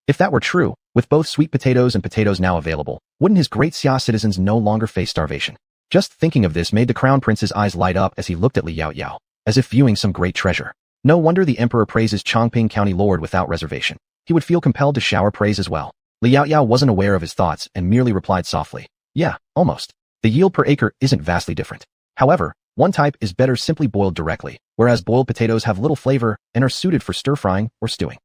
If that were true, with both sweet potatoes and potatoes now available, wouldn't his great Xia citizens no longer face starvation? Just thinking of this made the crown prince's eyes light up as he looked at Li Yao Yao, as if viewing some great treasure. No wonder the emperor praises Chongping County Lord without reservation. He would feel compelled to shower praise as well. Li Yao Yao wasn't aware of his thoughts and merely replied softly, yeah, almost. The yield per acre isn't vastly different. However, one type is better simply boiled directly, whereas boiled potatoes have little flavor and are suited for stir-frying or stewing.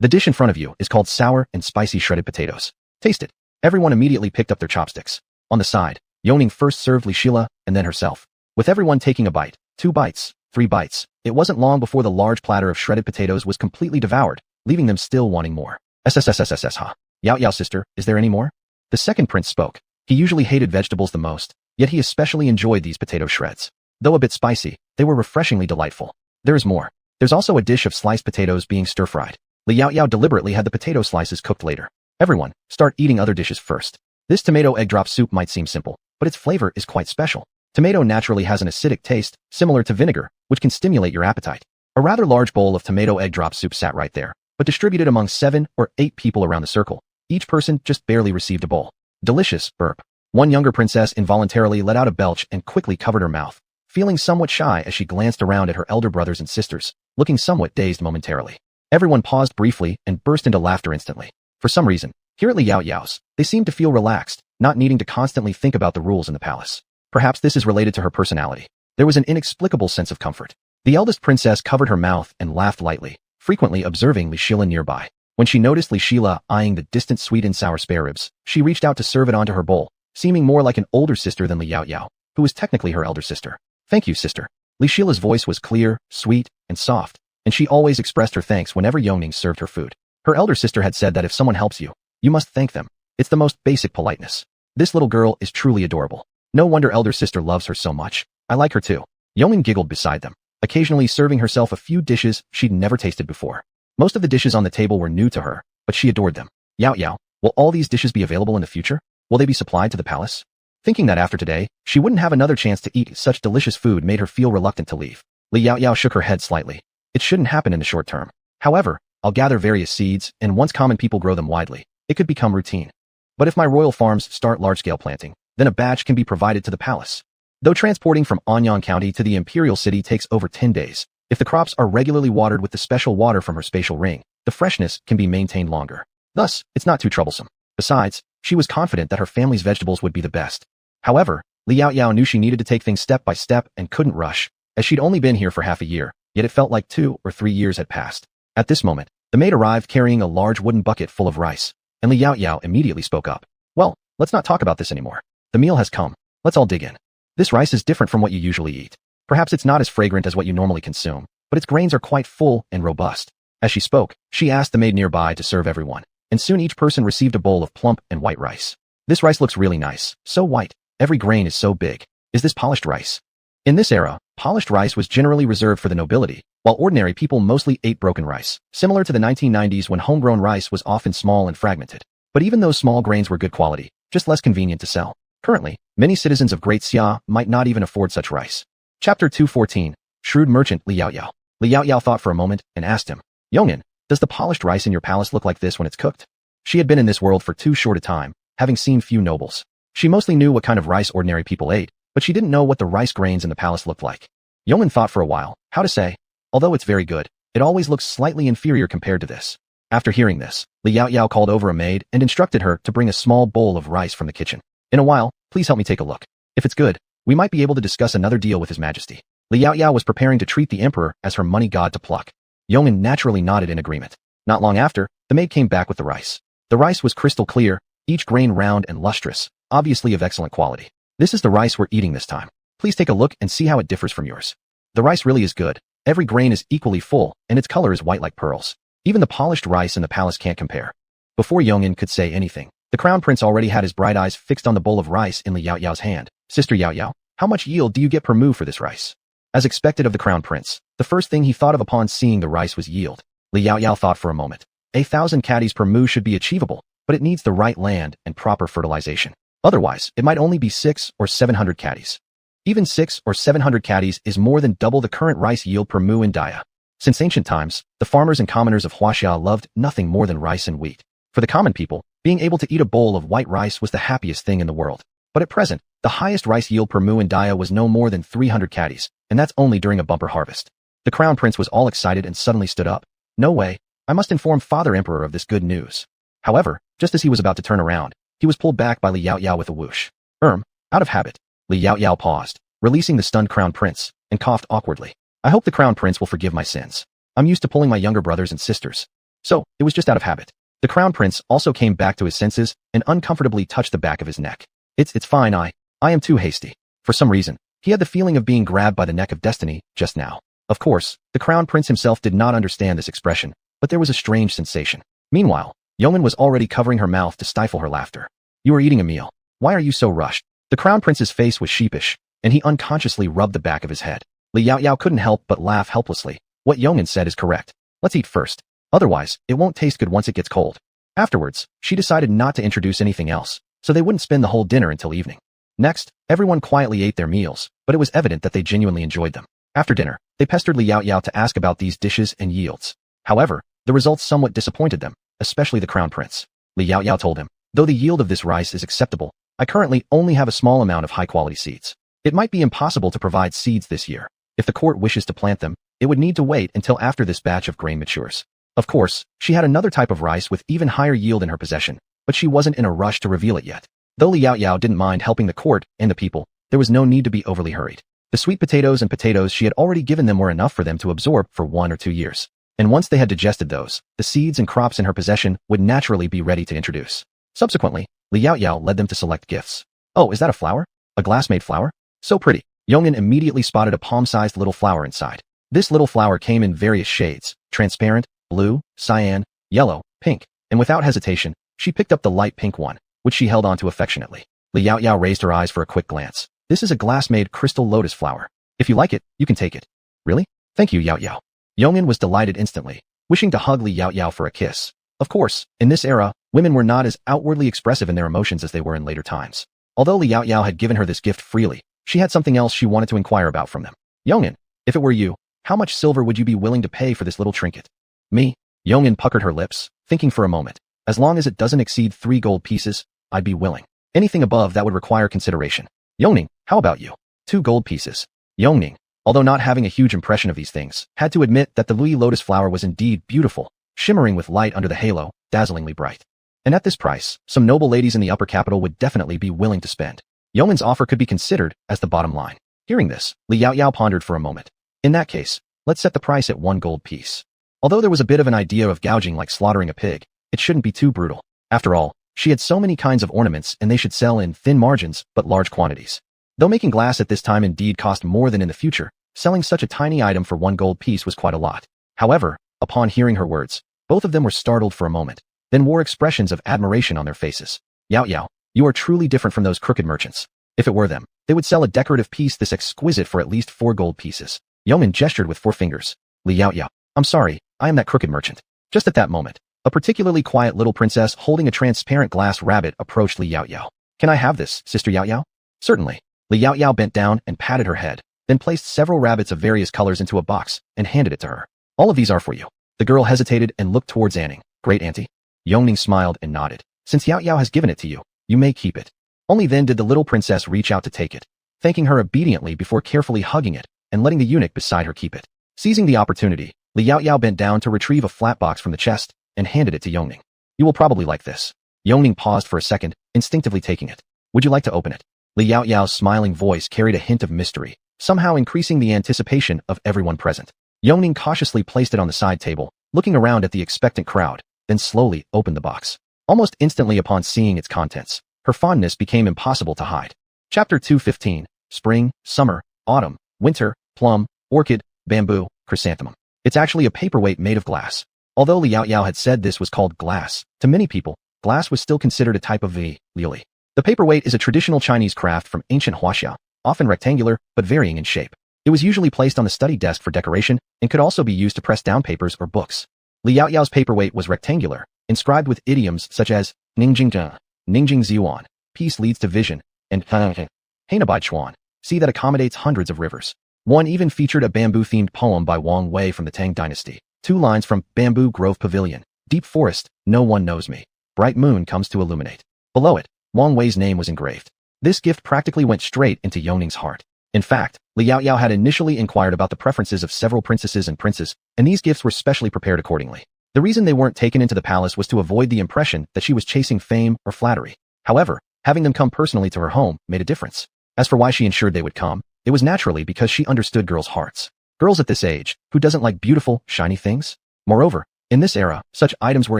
The dish in front of you is called sour and spicy shredded potatoes. Taste it. Everyone immediately picked up their chopsticks. On the side, Yoning first served Li Shila and then herself. With everyone taking a bite, 2 bites, 3 bites, it wasn't long before the large platter of shredded potatoes was completely devoured, leaving them still wanting more. SSSSSS ha. Yao Yao sister, is there any more? The second prince spoke. He usually hated vegetables the most, yet he especially enjoyed these potato shreds. Though a bit spicy, they were refreshingly delightful. There is more. There's also a dish of sliced potatoes being stir-fried. Li Yao Yao deliberately had the potato slices cooked later. Everyone, start eating other dishes first. This tomato egg drop soup might seem simple, but its flavor is quite special. Tomato naturally has an acidic taste, similar to vinegar, which can stimulate your appetite. A rather large bowl of tomato egg drop soup sat right there, but distributed among 7 or 8 people around the circle. Each person just barely received a bowl. Delicious, burp. One younger princess involuntarily let out a belch and quickly covered her mouth, feeling somewhat shy as she glanced around at her elder brothers and sisters, looking somewhat dazed momentarily. Everyone paused briefly and burst into laughter instantly. For some reason, here at Liao Yao's, they seemed to feel relaxed, not needing to constantly think about the rules in the palace. Perhaps this is related to her personality. There was an inexplicable sense of comfort. The eldest princess covered her mouth and laughed lightly, frequently observing Li Shila nearby. When she noticed Li Shila eyeing the distant sweet and sour spare ribs, she reached out to serve it onto her bowl, seeming more like an older sister than Liao Yao, who was technically her elder sister. Thank you, sister. Li Shila's voice was clear, sweet, and soft, and she always expressed her thanks whenever Yongning served her food. Her elder sister had said that if someone helps you, you must thank them. It's the most basic politeness. This little girl is truly adorable. No wonder elder sister loves her so much. I like her too. Yongning giggled beside them, occasionally serving herself a few dishes she'd never tasted before. Most of the dishes on the table were new to her, but she adored them. Yao Yao, will all these dishes be available in the future? Will they be supplied to the palace? Thinking that after today, she wouldn't have another chance to eat such delicious food made her feel reluctant to leave. Li Yao Yao shook her head slightly. It shouldn't happen in the short term. However, I'll gather various seeds, and once common people grow them widely, it could become routine. But if my royal farms start large-scale planting, then a batch can be provided to the palace. Though transporting from Anyang County to the imperial city takes over 10 days, if the crops are regularly watered with the special water from her spatial ring, the freshness can be maintained longer. Thus, it's not too troublesome. Besides, she was confident that her family's vegetables would be the best. However, Liao Yao knew she needed to take things step by step and couldn't rush, as she'd only been here for half a year, yet it felt like 2 or 3 years had passed. At this moment, the maid arrived carrying a large wooden bucket full of rice, and Liao Yao immediately spoke up. Well, let's not talk about this anymore. The meal has come. Let's all dig in. This rice is different from what you usually eat. Perhaps it's not as fragrant as what you normally consume, but its grains are quite full and robust. As she spoke, she asked the maid nearby to serve everyone, and soon each person received a bowl of plump and white rice. This rice looks really nice, so white. Every grain is so big. Is this polished rice? In this era, polished rice was generally reserved for the nobility, while ordinary people mostly ate broken rice, similar to the 1990s when homegrown rice was often small and fragmented. But even those small grains were good quality, just less convenient to sell. Currently, many citizens of Great Xia might not even afford such rice. Chapter 214. Shrewd Merchant Liao Yao. Liao Yao thought for a moment and asked him, Yongin, does the polished rice in your palace look like this when it's cooked? She had been in this world for too short a time, having seen few nobles. She mostly knew what kind of rice ordinary people ate, but she didn't know what the rice grains in the palace looked like. Yongin thought for a while, how to say, although it's very good, it always looks slightly inferior compared to this. After hearing this, Liao Yao called over a maid and instructed her to bring a small bowl of rice from the kitchen. In a while, please help me take a look. If it's good, we might be able to discuss another deal with His Majesty. Liao Yao was preparing to treat the emperor as her money god to pluck. Yongin naturally nodded in agreement. Not long after, the maid came back with the rice. The rice was crystal clear, each grain round and lustrous, obviously of excellent quality. This is the rice we're eating this time. Please take a look and see how it differs from yours. The rice really is good. Every grain is equally full, and its color is white like pearls. Even the polished rice in the palace can't compare. Before Yongin could say anything, the crown prince already had his bright eyes fixed on the bowl of rice in Liao Yao's hand. Sister Yao Yao, how much yield do you get per moo for this rice? As expected of the crown prince, the first thing he thought of upon seeing the rice was yield. Liao Yao thought for a moment. 1,000 caddies per moo should be achievable, but it needs the right land and proper fertilization. Otherwise, it might only be 600 or 700 caddies. Even 600 or 700 caddies is more than double the current rice yield per moo in Daya. Since ancient times, the farmers and commoners of Huaxia loved nothing more than rice and wheat. For the common people, being able to eat a bowl of white rice was the happiest thing in the world. But at present, the highest rice yield per moo in Daya was no more than 300 caddies, and that's only during a bumper harvest. The crown prince was all excited and suddenly stood up. No way, I must inform Father Emperor of this good news. However, just as he was about to turn around, he was pulled back by Liao Yao with a whoosh. Out of habit. Liao Yao paused, releasing the stunned crown prince, and coughed awkwardly. I hope the crown prince will forgive my sins. I'm used to pulling my younger brothers and sisters. So, it was just out of habit. The crown prince also came back to his senses and uncomfortably touched the back of his neck. It's fine, I am too hasty. For some reason, he had the feeling of being grabbed by the neck of destiny just now. Of course, the crown prince himself did not understand this expression, but there was a strange sensation. Meanwhile, Yongin was already covering her mouth to stifle her laughter. You are eating a meal. Why are you so rushed? The crown prince's face was sheepish, and he unconsciously rubbed the back of his head. Liao Yao couldn't help but laugh helplessly. What Yongin said is correct. Let's eat first. Otherwise, it won't taste good once it gets cold. Afterwards, she decided not to introduce anything else, so they wouldn't spend the whole dinner until evening. Next, everyone quietly ate their meals, but it was evident that they genuinely enjoyed them. After dinner, they pestered Li Yaoyao to ask about these dishes and yields. However, the results somewhat disappointed them, especially the crown prince. Li Yaoyao told him, though the yield of this rice is acceptable, I currently only have a small amount of high-quality seeds. It might be impossible to provide seeds this year. If the court wishes to plant them, it would need to wait until after this batch of grain matures. Of course, she had another type of rice with even higher yield in her possession, but she wasn't in a rush to reveal it yet. Though Li Yaoyao didn't mind helping the court and the people, there was no need to be overly hurried. The sweet potatoes and potatoes she had already given them were enough for them to absorb for 1 or 2 years. And once they had digested those, the seeds and crops in her possession would naturally be ready to introduce. Subsequently, Li Yaoyao led them to select gifts. Oh, is that a flower? A glass-made flower? So pretty. Yongin immediately spotted a palm-sized little flower inside. This little flower came in various shades, transparent, blue, cyan, yellow, pink, and without hesitation, she picked up the light pink one, which she held onto affectionately. Li Yaoyao raised her eyes for a quick glance. This is a glass-made crystal lotus flower. If you like it, you can take it. Really? Thank you, Yaoyao. Yongin was delighted instantly, wishing to hug Li Yaoyao for a kiss. Of course, in this era, women were not as outwardly expressive in their emotions as they were in later times. Although Li Yaoyao had given her this gift freely, she had something else she wanted to inquire about from them. Yongin, if it were you, how much silver would you be willing to pay for this little trinket? Me? Yongin puckered her lips, thinking for a moment. As long as it doesn't exceed 3 gold pieces, I'd be willing. Anything above that would require consideration. Yongning, how about you? 2 gold pieces. Yongning, although not having a huge impression of these things, had to admit that the Lui lotus flower was indeed beautiful, shimmering with light under the halo, dazzlingly bright. And at this price, some noble ladies in the upper capital would definitely be willing to spend. Yongmin's offer could be considered as the bottom line. Hearing this, Li Yaoyao pondered for a moment. In that case, let's set the price at 1 gold piece. Although there was a bit of an idea of gouging like slaughtering a pig, it shouldn't be too brutal. After all, she had so many kinds of ornaments and they should sell in thin margins but large quantities. Though making glass at this time indeed cost more than in the future, selling such a tiny item for 1 gold piece was quite a lot. However, upon hearing her words, both of them were startled for a moment, then wore expressions of admiration on their faces. Yaoyao, you are truly different from those crooked merchants. If it were them, they would sell a decorative piece this exquisite for at least 4 gold pieces. Yeoman gestured with 4 fingers. Li Yaoyao, I'm sorry, I am that crooked merchant. Just at that moment, a particularly quiet little princess holding a transparent glass rabbit approached Li Yaoyao. Can I have this, Sister Yaoyao? Certainly. Li Yaoyao bent down and patted her head, then placed several rabbits of various colors into a box and handed it to her. All of these are for you. The girl hesitated and looked towards Anning. Great auntie. Yongning smiled and nodded. Since Yaoyao has given it to you, you may keep it. Only then did the little princess reach out to take it, thanking her obediently before carefully hugging it and letting the eunuch beside her keep it. Seizing the opportunity, Li Yaoyao bent down to retrieve a flat box from the chest and handed it to Yongning. You will probably like this. Yongning paused for a second, instinctively taking it. Would you like to open it? Li Yaoyao's smiling voice carried a hint of mystery, somehow increasing the anticipation of everyone present. Yongning cautiously placed it on the side table, looking around at the expectant crowd, then slowly opened the box. Almost instantly upon seeing its contents, her fondness became impossible to hide. Chapter 215, Spring, Summer, Autumn, Winter, Plum, Orchid, Bamboo, Chrysanthemum. It's actually a paperweight made of glass. Although Li Yaoyao had said this was called glass, to many people, glass was still considered a type of liuli. The paperweight is a traditional Chinese craft from ancient Huaxia, often rectangular but varying in shape. It was usually placed on the study desk for decoration and could also be used to press down papers or books. Li Yaoyao's paperweight was rectangular, inscribed with idioms such as Ningjing Zhe, Ningjing Ziwan, peace leads to vision, and Hainabai Chuan, sea that accommodates hundreds of rivers. One even featured a bamboo-themed poem by Wang Wei from the Tang Dynasty. 2 lines from Bamboo Grove Pavilion, Deep Forest, No One Knows Me. Bright Moon comes to illuminate. Below it, Wang Wei's name was engraved. This gift practically went straight into Yongning's heart. In fact, Li Yaoyao had initially inquired about the preferences of several princesses and princes, and these gifts were specially prepared accordingly. The reason they weren't taken into the palace was to avoid the impression that she was chasing fame or flattery. However, having them come personally to her home made a difference. As for why she ensured they would come, it was naturally because she understood girls' hearts. Girls at this age, who doesn't like beautiful, shiny things? Moreover, in this era, such items were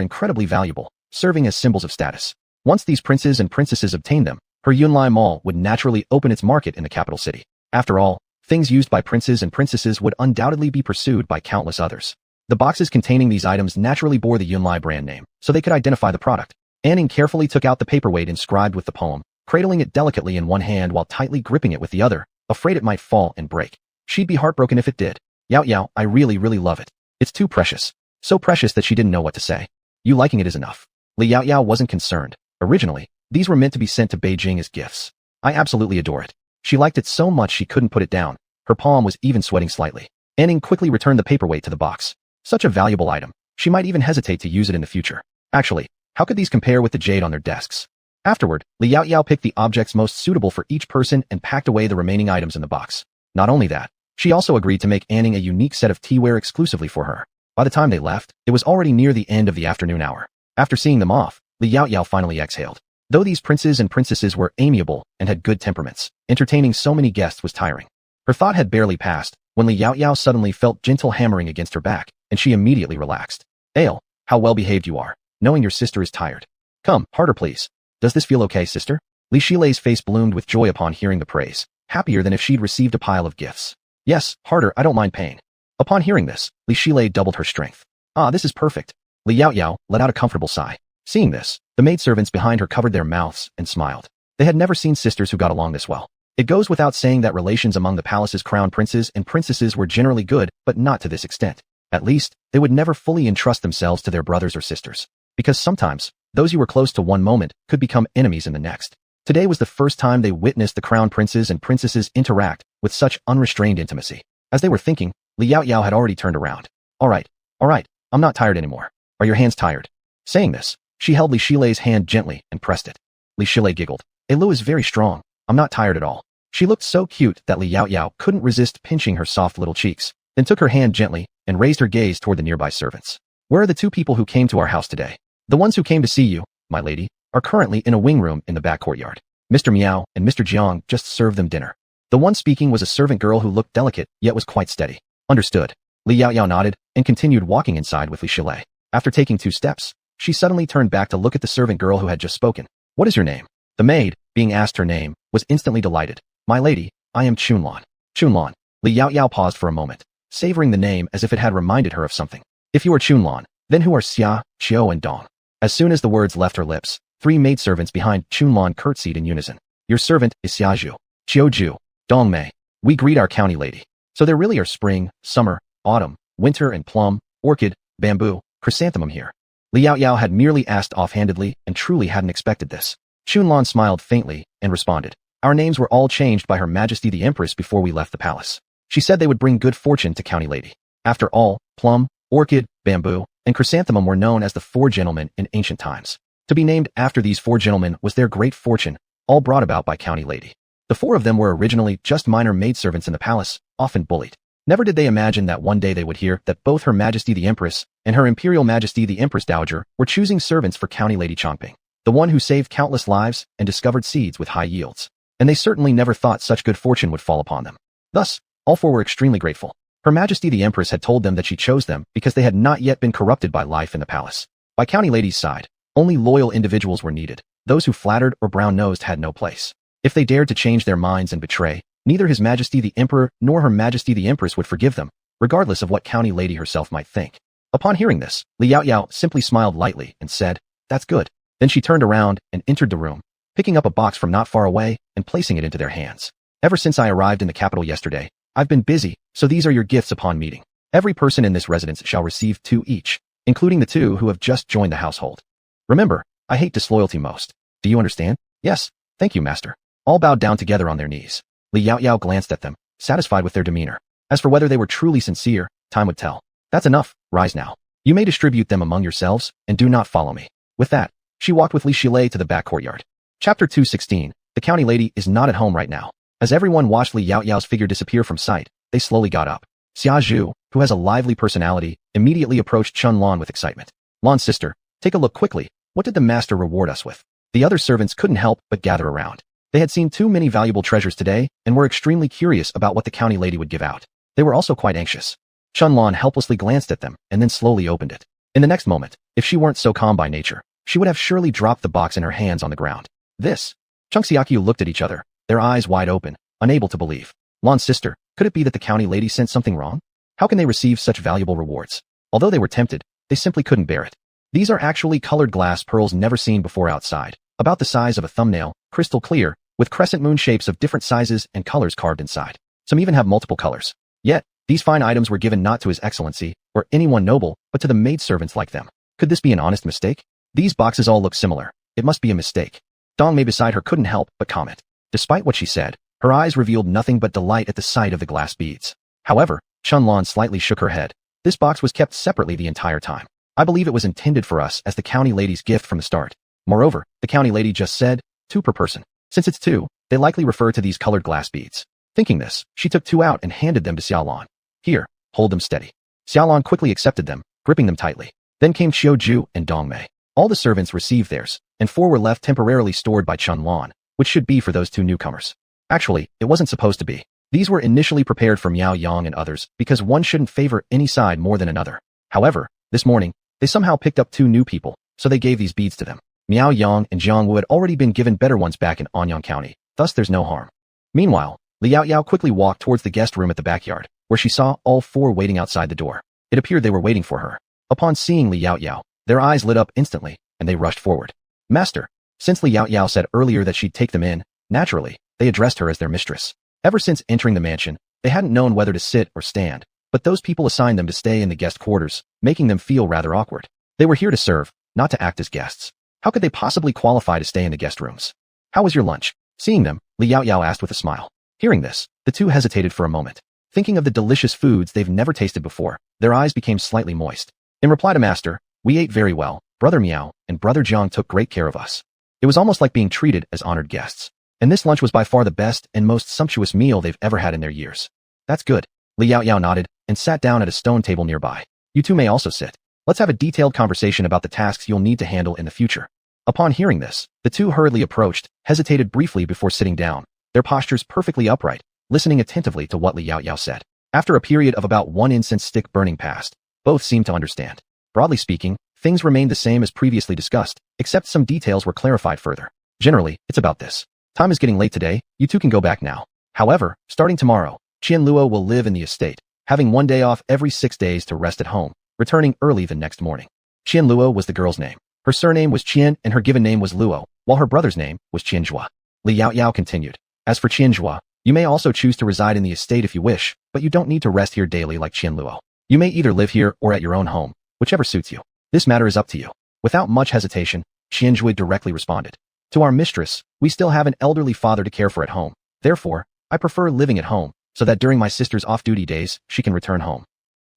incredibly valuable, serving as symbols of status. Once these princes and princesses obtained them, her Yunlai Mall would naturally open its market in the capital city. After all, things used by princes and princesses would undoubtedly be pursued by countless others. The boxes containing these items naturally bore the Yunlai brand name, so they could identify the product. Anning carefully took out the paperweight inscribed with the poem, cradling it delicately in one hand while tightly gripping it with the other, afraid it might fall and break. She'd be heartbroken if it did. Yaoyao, I really love it. It's too precious. So precious that she didn't know what to say. You liking it is enough. Li Yaoyao wasn't concerned. Originally, These were meant to be sent to Beijing as gifts. I absolutely adore it. She liked it so much she couldn't put it down. Her palm was even sweating slightly. Anning quickly returned the paperweight to the box. Such a valuable item. She might even hesitate to use it in the future. Actually, how could these compare with the jade on their desks? Afterward, Li Yaoyao picked the objects most suitable for each person and packed away the remaining items in the box. Not only that, she also agreed to make Anning a unique set of teaware exclusively for her. By the time they left, it was already near the end of the afternoon hour. After seeing them off, Li Yaoyao finally exhaled. Though these princes and princesses were amiable and had good temperaments, entertaining so many guests was tiring. Her thought had barely passed when Li Yaoyao suddenly felt gentle hammering against her back, and she immediately relaxed. Ale, how well behaved you are, knowing your sister is tired. Come, harder please. Does this feel okay, sister? Li Shilei's face bloomed with joy upon hearing the praise, happier than if she'd received a pile of gifts. Yes, harder, I don't mind pain. Upon hearing this, Li Shilei doubled her strength. Ah, this is perfect. Li Yaoyao let out a comfortable sigh. Seeing this, the maidservants behind her covered their mouths and smiled. They had never seen sisters who got along this well. It goes without saying that relations among the palace's crown princes and princesses were generally good, but not to this extent. At least, they would never fully entrust themselves to their brothers or sisters. Because sometimes, those you were close to one moment could become enemies in the next. Today was the first time they witnessed the crown princes and princesses interact with such unrestrained intimacy. As they were thinking, Li Yaoyao had already turned around. All right, I'm not tired anymore. Are your hands tired? Saying this, she held Li Shilei's hand gently and pressed it. Li Shilei giggled. Lu is very strong. I'm not tired at all. She looked so cute that Li Yaoyao couldn't resist pinching her soft little cheeks, then took her hand gently and raised her gaze toward the nearby servants. Where are the two people who came to our house today? The ones who came to see you, my lady, are currently in a wing room in the back courtyard. Mr. Miao and Mr. Jiang just served them dinner. The one speaking was a servant girl who looked delicate yet was quite steady. Understood. Li Yaoyao nodded and continued walking inside with Li Shilei. After taking 2 steps, she suddenly turned back to look at the servant girl who had just spoken. What is your name? The maid, being asked her name, was instantly delighted. My lady, I am Chunlan. Chunlan. Li Yaoyao paused for a moment, savoring the name as if it had reminded her of something. If you are Chunlan, then who are Xia, Qiu and Dong? As soon as the words left her lips, 3 maidservants behind Chunlan curtsied in unison. Your servant is Xiaju, Qiuju, Dong Mei. We greet our county lady. So there really are spring, summer, autumn, winter and plum, orchid, bamboo, chrysanthemum here. Li Yaoyao had merely asked offhandedly and truly hadn't expected this. Chunlan smiled faintly and responded. Our names were all changed by Her Majesty the Empress before we left the palace. She said they would bring good fortune to county lady. After all, plum, orchid, bamboo, and chrysanthemum were known as the 4 gentlemen in ancient times. To be named after these 4 gentlemen was their great fortune, all brought about by county lady. The 4 of them were originally just minor maidservants in the palace, often bullied. Never did they imagine that one day they would hear that both Her Majesty the Empress and Her Imperial Majesty the Empress Dowager were choosing servants for county lady Chongping, the one who saved countless lives and discovered seeds with high yields. And they certainly never thought such good fortune would fall upon them. Thus, all 4 were extremely grateful. Her Majesty the Empress had told them that she chose them because they had not yet been corrupted by life in the palace. By county lady's side, only loyal individuals were needed. Those who flattered or brown-nosed had no place. If they dared to change their minds and betray, neither His Majesty the Emperor nor Her Majesty the Empress would forgive them, regardless of what county lady herself might think. Upon hearing this, Li Yaoyao simply smiled lightly and said, That's good. Then she turned around and entered the room, picking up a box from not far away and placing it into their hands. Ever since I arrived in the capital yesterday, I've been busy, so these are your gifts upon meeting. Every person in this residence shall receive 2 each, including the 2 who have just joined the household. Remember, I hate disloyalty most. Do you understand? Yes, thank you, master. All bowed down together on their knees. Li Yaoyao glanced at them, satisfied with their demeanor. As for whether they were truly sincere, time would tell. That's enough, rise now. You may distribute them among yourselves, and do not follow me. With that, she walked with Li Shilei to the back courtyard. Chapter 216. The county lady is not at home right now. As everyone watched Li Yaoyao's figure disappear from sight, they slowly got up. Xia Zhu, who has a lively personality, immediately approached Chun Lan with excitement. Lan's sister, take a look quickly. What did the master reward us with? The other servants couldn't help but gather around. They had seen too many valuable treasures today and were extremely curious about what the county lady would give out. They were also quite anxious. Chun Lan helplessly glanced at them and then slowly opened it. In the next moment, if she weren't so calm by nature, she would have surely dropped the box in her hands on the ground. This. Chung Xiaqiu looked at each other, their eyes wide open, unable to believe. Lan's sister, could it be that the county lady sent something wrong? How can they receive such valuable rewards? Although they were tempted, they simply couldn't bear it. These are actually colored glass pearls never seen before outside, about the size of a thumbnail, crystal clear, with crescent moon shapes of different sizes and colors carved inside. Some even have multiple colors. Yet, these fine items were given not to His Excellency or anyone noble, but to the maidservants like them. Could this be an honest mistake? These boxes all look similar. It must be a mistake. Dong Mei beside her couldn't help but comment. Despite what she said, her eyes revealed nothing but delight at the sight of the glass beads. However, Chunlan slightly shook her head. This box was kept separately the entire time. I believe it was intended for us as the county lady's gift from the start. Moreover, the county lady just said, 2 per person. Since it's 2, they likely refer to these colored glass beads. Thinking this, she took 2 out and handed them to Xiaolan. Here, hold them steady. Xiaolan quickly accepted them, gripping them tightly. Then came Xiaoju and Dong Mei. All the servants received theirs, and 4 were left temporarily stored by Chunlan, which should be for those 2 newcomers. Actually, it wasn't supposed to be. These were initially prepared for Miao Yang and others because one shouldn't favor any side more than another. However, this morning, they somehow picked up 2 new people, so they gave these beads to them. Miao Yang and Jiang Wu had already been given better ones back in Anyang County, thus there's no harm. Meanwhile, Liao Yao quickly walked towards the guest room at the backyard, where she saw all 4 waiting outside the door. It appeared they were waiting for her. Upon seeing Liao Yao, their eyes lit up instantly, and they rushed forward. Master, since Liao Yao said earlier that she'd take them in, naturally, they addressed her as their mistress. Ever since entering the mansion, they hadn't known whether to sit or stand, but those people assigned them to stay in the guest quarters, making them feel rather awkward. They were here to serve, not to act as guests. How could they possibly qualify to stay in the guest rooms? How was your lunch? Seeing them, Liao Yao asked with a smile. Hearing this, the 2 hesitated for a moment. Thinking of the delicious foods they've never tasted before, their eyes became slightly moist. In reply to Master, we ate very well, Brother Miao and Brother Jiang took great care of us. It was almost like being treated as honored guests. And this lunch was by far the best and most sumptuous meal they've ever had in their years. That's good. Liao Yao nodded and sat down at a stone table nearby. You 2 may also sit. Let's have a detailed conversation about the tasks you'll need to handle in the future. Upon hearing this, the 2 hurriedly approached, hesitated briefly before sitting down, their postures perfectly upright, listening attentively to what Liao Yao said. After a period of about 1 incense stick burning past, both seemed to understand. Broadly speaking, things remained the same as previously discussed, except some details were clarified further. Generally, it's about this. Time is getting late today, you 2 can go back now. However, starting tomorrow, Qian Luo will live in the estate, having 1 day off every 6 days to rest at home, returning early the next morning. Qian Luo was the girl's name. Her surname was Qian and her given name was Luo, while her brother's name was Qianzhua. Liao Yao continued. As for Qianzhua, you may also choose to reside in the estate if you wish, but you don't need to rest here daily like Qian Luo. You may either live here or at your own home, whichever suits you. This matter is up to you. Without much hesitation, Qianzhui directly responded. To our mistress, we still have an elderly father to care for at home. Therefore, I prefer living at home, so that during my sister's off-duty days, she can return home.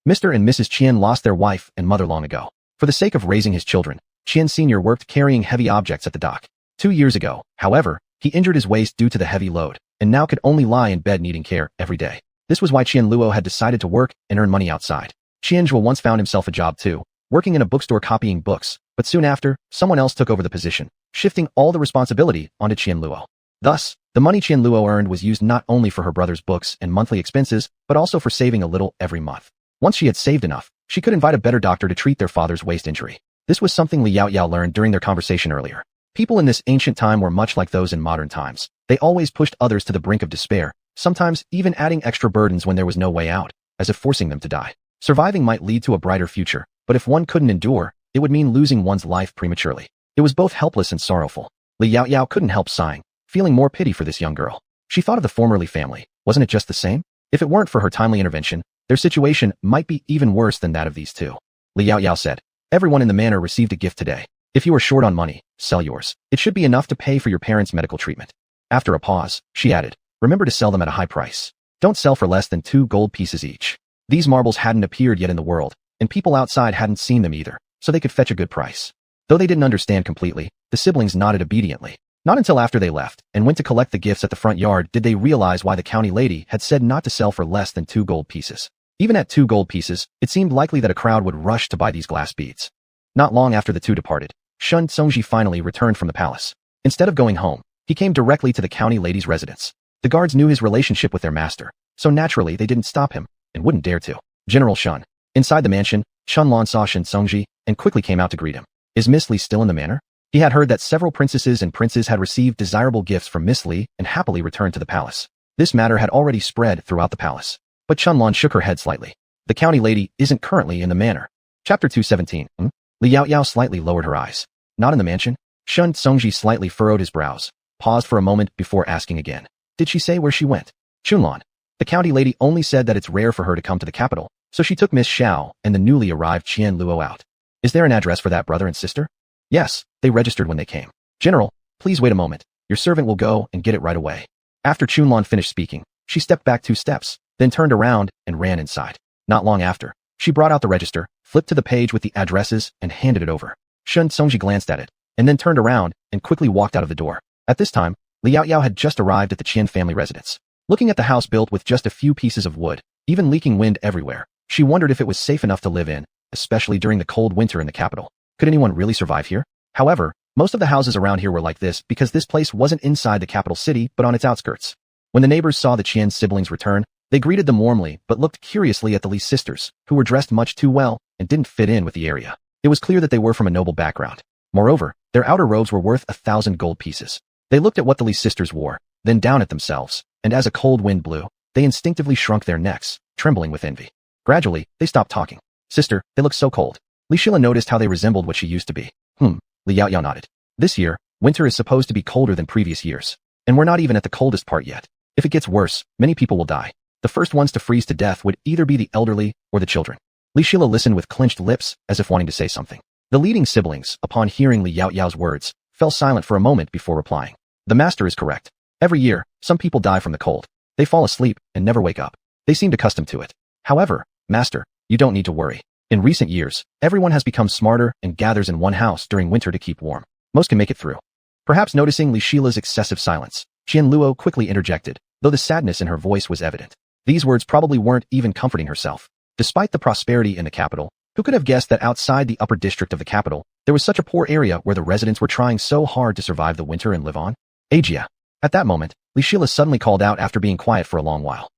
Mr. and Mrs. Qian lost their wife and mother long ago. For the sake of raising his children, Qian Sr. worked carrying heavy objects at the dock. 2 years ago, however, he injured his waist due to the heavy load, and now could only lie in bed needing care every day. This was why Qian Luo had decided to work and earn money outside. Qianzhua once found himself a job too, working in a bookstore copying books, but soon after, someone else took over the position, shifting all the responsibility onto Qian Luo. Thus, the money Qian Luo earned was used not only for her brother's books and monthly expenses, but also for saving a little every month. Once she had saved enough, she could invite a better doctor to treat their father's waist injury. This was something Liao Yao learned during their conversation earlier. People in this ancient time were much like those in modern times. They always pushed others to the brink of despair, sometimes even adding extra burdens when there was no way out, as if forcing them to die. Surviving might lead to a brighter future, but if one couldn't endure, it would mean losing one's life prematurely. It was both helpless and sorrowful. Liao Yao couldn't help sighing, feeling more pity for this young girl. She thought of the former Li family. Wasn't it just the same? If it weren't for her timely intervention, their situation might be even worse than that of these 2. Liao Yao said, everyone in the manor received a gift today. If you are short on money, sell yours. It should be enough to pay for your parents' medical treatment. After a pause, she added, remember to sell them at a high price. Don't sell for less than 2 gold pieces each. These marbles hadn't appeared yet in the world, and people outside hadn't seen them either, so they could fetch a good price. Though they didn't understand completely, the siblings nodded obediently. Not until after they left and went to collect the gifts at the front yard did they realize why the county lady had said not to sell for less than 2 gold pieces. Even at 2 gold pieces, it seemed likely that a crowd would rush to buy these glass beads. Not long after the 2 departed, Shun Tsongji finally returned from the palace. Instead of going home, he came directly to the county lady's residence. The guards knew his relationship with their master, so naturally they didn't stop him, and wouldn't dare to. General Shun. Inside the mansion, Shunlan saw Shin Tsongji and quickly came out to greet him. Is Miss Li still in the manor? He had heard that several princesses and princes had received desirable gifts from Miss Li and happily returned to the palace. This matter had already spread throughout the palace. But Chunlan shook her head slightly. The county lady isn't currently in the manor. Chapter 217. Liao Yao slightly lowered her eyes. Not in the mansion? Shun Tsongji slightly furrowed his brows, paused for a moment before asking again. Did she say where she went? Chunlan. The county lady only said that it's rare for her to come to the capital, so she took Miss Xiao and the newly arrived Qian Luo out. Is there an address for that brother and sister? Yes, they registered when they came. General, Please wait a moment. Your servant will go and get it right away. After Chunlan finished speaking, she stepped back 2 steps, then turned around and ran inside. Not long after, she brought out the register, flipped to the page with the addresses, and handed it over. Shun Songji glanced at it, and then turned around and quickly walked out of the door. At this time, Liao Yao had just arrived at the Qian family residence. Looking at the house built with just a few pieces of wood, even leaking wind everywhere, she wondered if it was safe enough to live in, especially during the cold winter in the capital. Could anyone really survive here? However, most of the houses around here were like this because this place wasn't inside the capital city but on its outskirts. When the neighbors saw the Qian siblings return, they greeted them warmly but looked curiously at the Li sisters, who were dressed much too well and didn't fit in with the area. It was clear that they were from a noble background. Moreover, their outer robes were worth 1,000 gold pieces. They looked at what the Li sisters wore, then down at themselves, and as a cold wind blew, they instinctively shrunk their necks, trembling with envy. Gradually, they stopped talking. Sister, they look so cold. Li Shila noticed how they resembled what she used to be. Li Yao nodded. This year, winter is supposed to be colder than previous years. And we're not even at the coldest part yet. If it gets worse, many people will die. The first ones to freeze to death would either be the elderly or the children. Li Shila listened with clenched lips, as if wanting to say something. The leading siblings, upon hearing Li Yao's words, fell silent for a moment before replying. The master is correct. Every year, some people die from the cold. They fall asleep and never wake up. They seemed accustomed to it. However, master, you don't need to worry. In recent years, everyone has become smarter and gathers in one house during winter to keep warm. Most can make it through. Perhaps noticing Li Shila's excessive silence, Qian Luo quickly interjected, though the sadness in her voice was evident. These words probably weren't even comforting herself. Despite the prosperity in the capital, who could have guessed that outside the upper district of the capital, there was such a poor area where the residents were trying so hard to survive the winter and live on? Agia. At that moment, Li Shila suddenly called out after being quiet for a long while.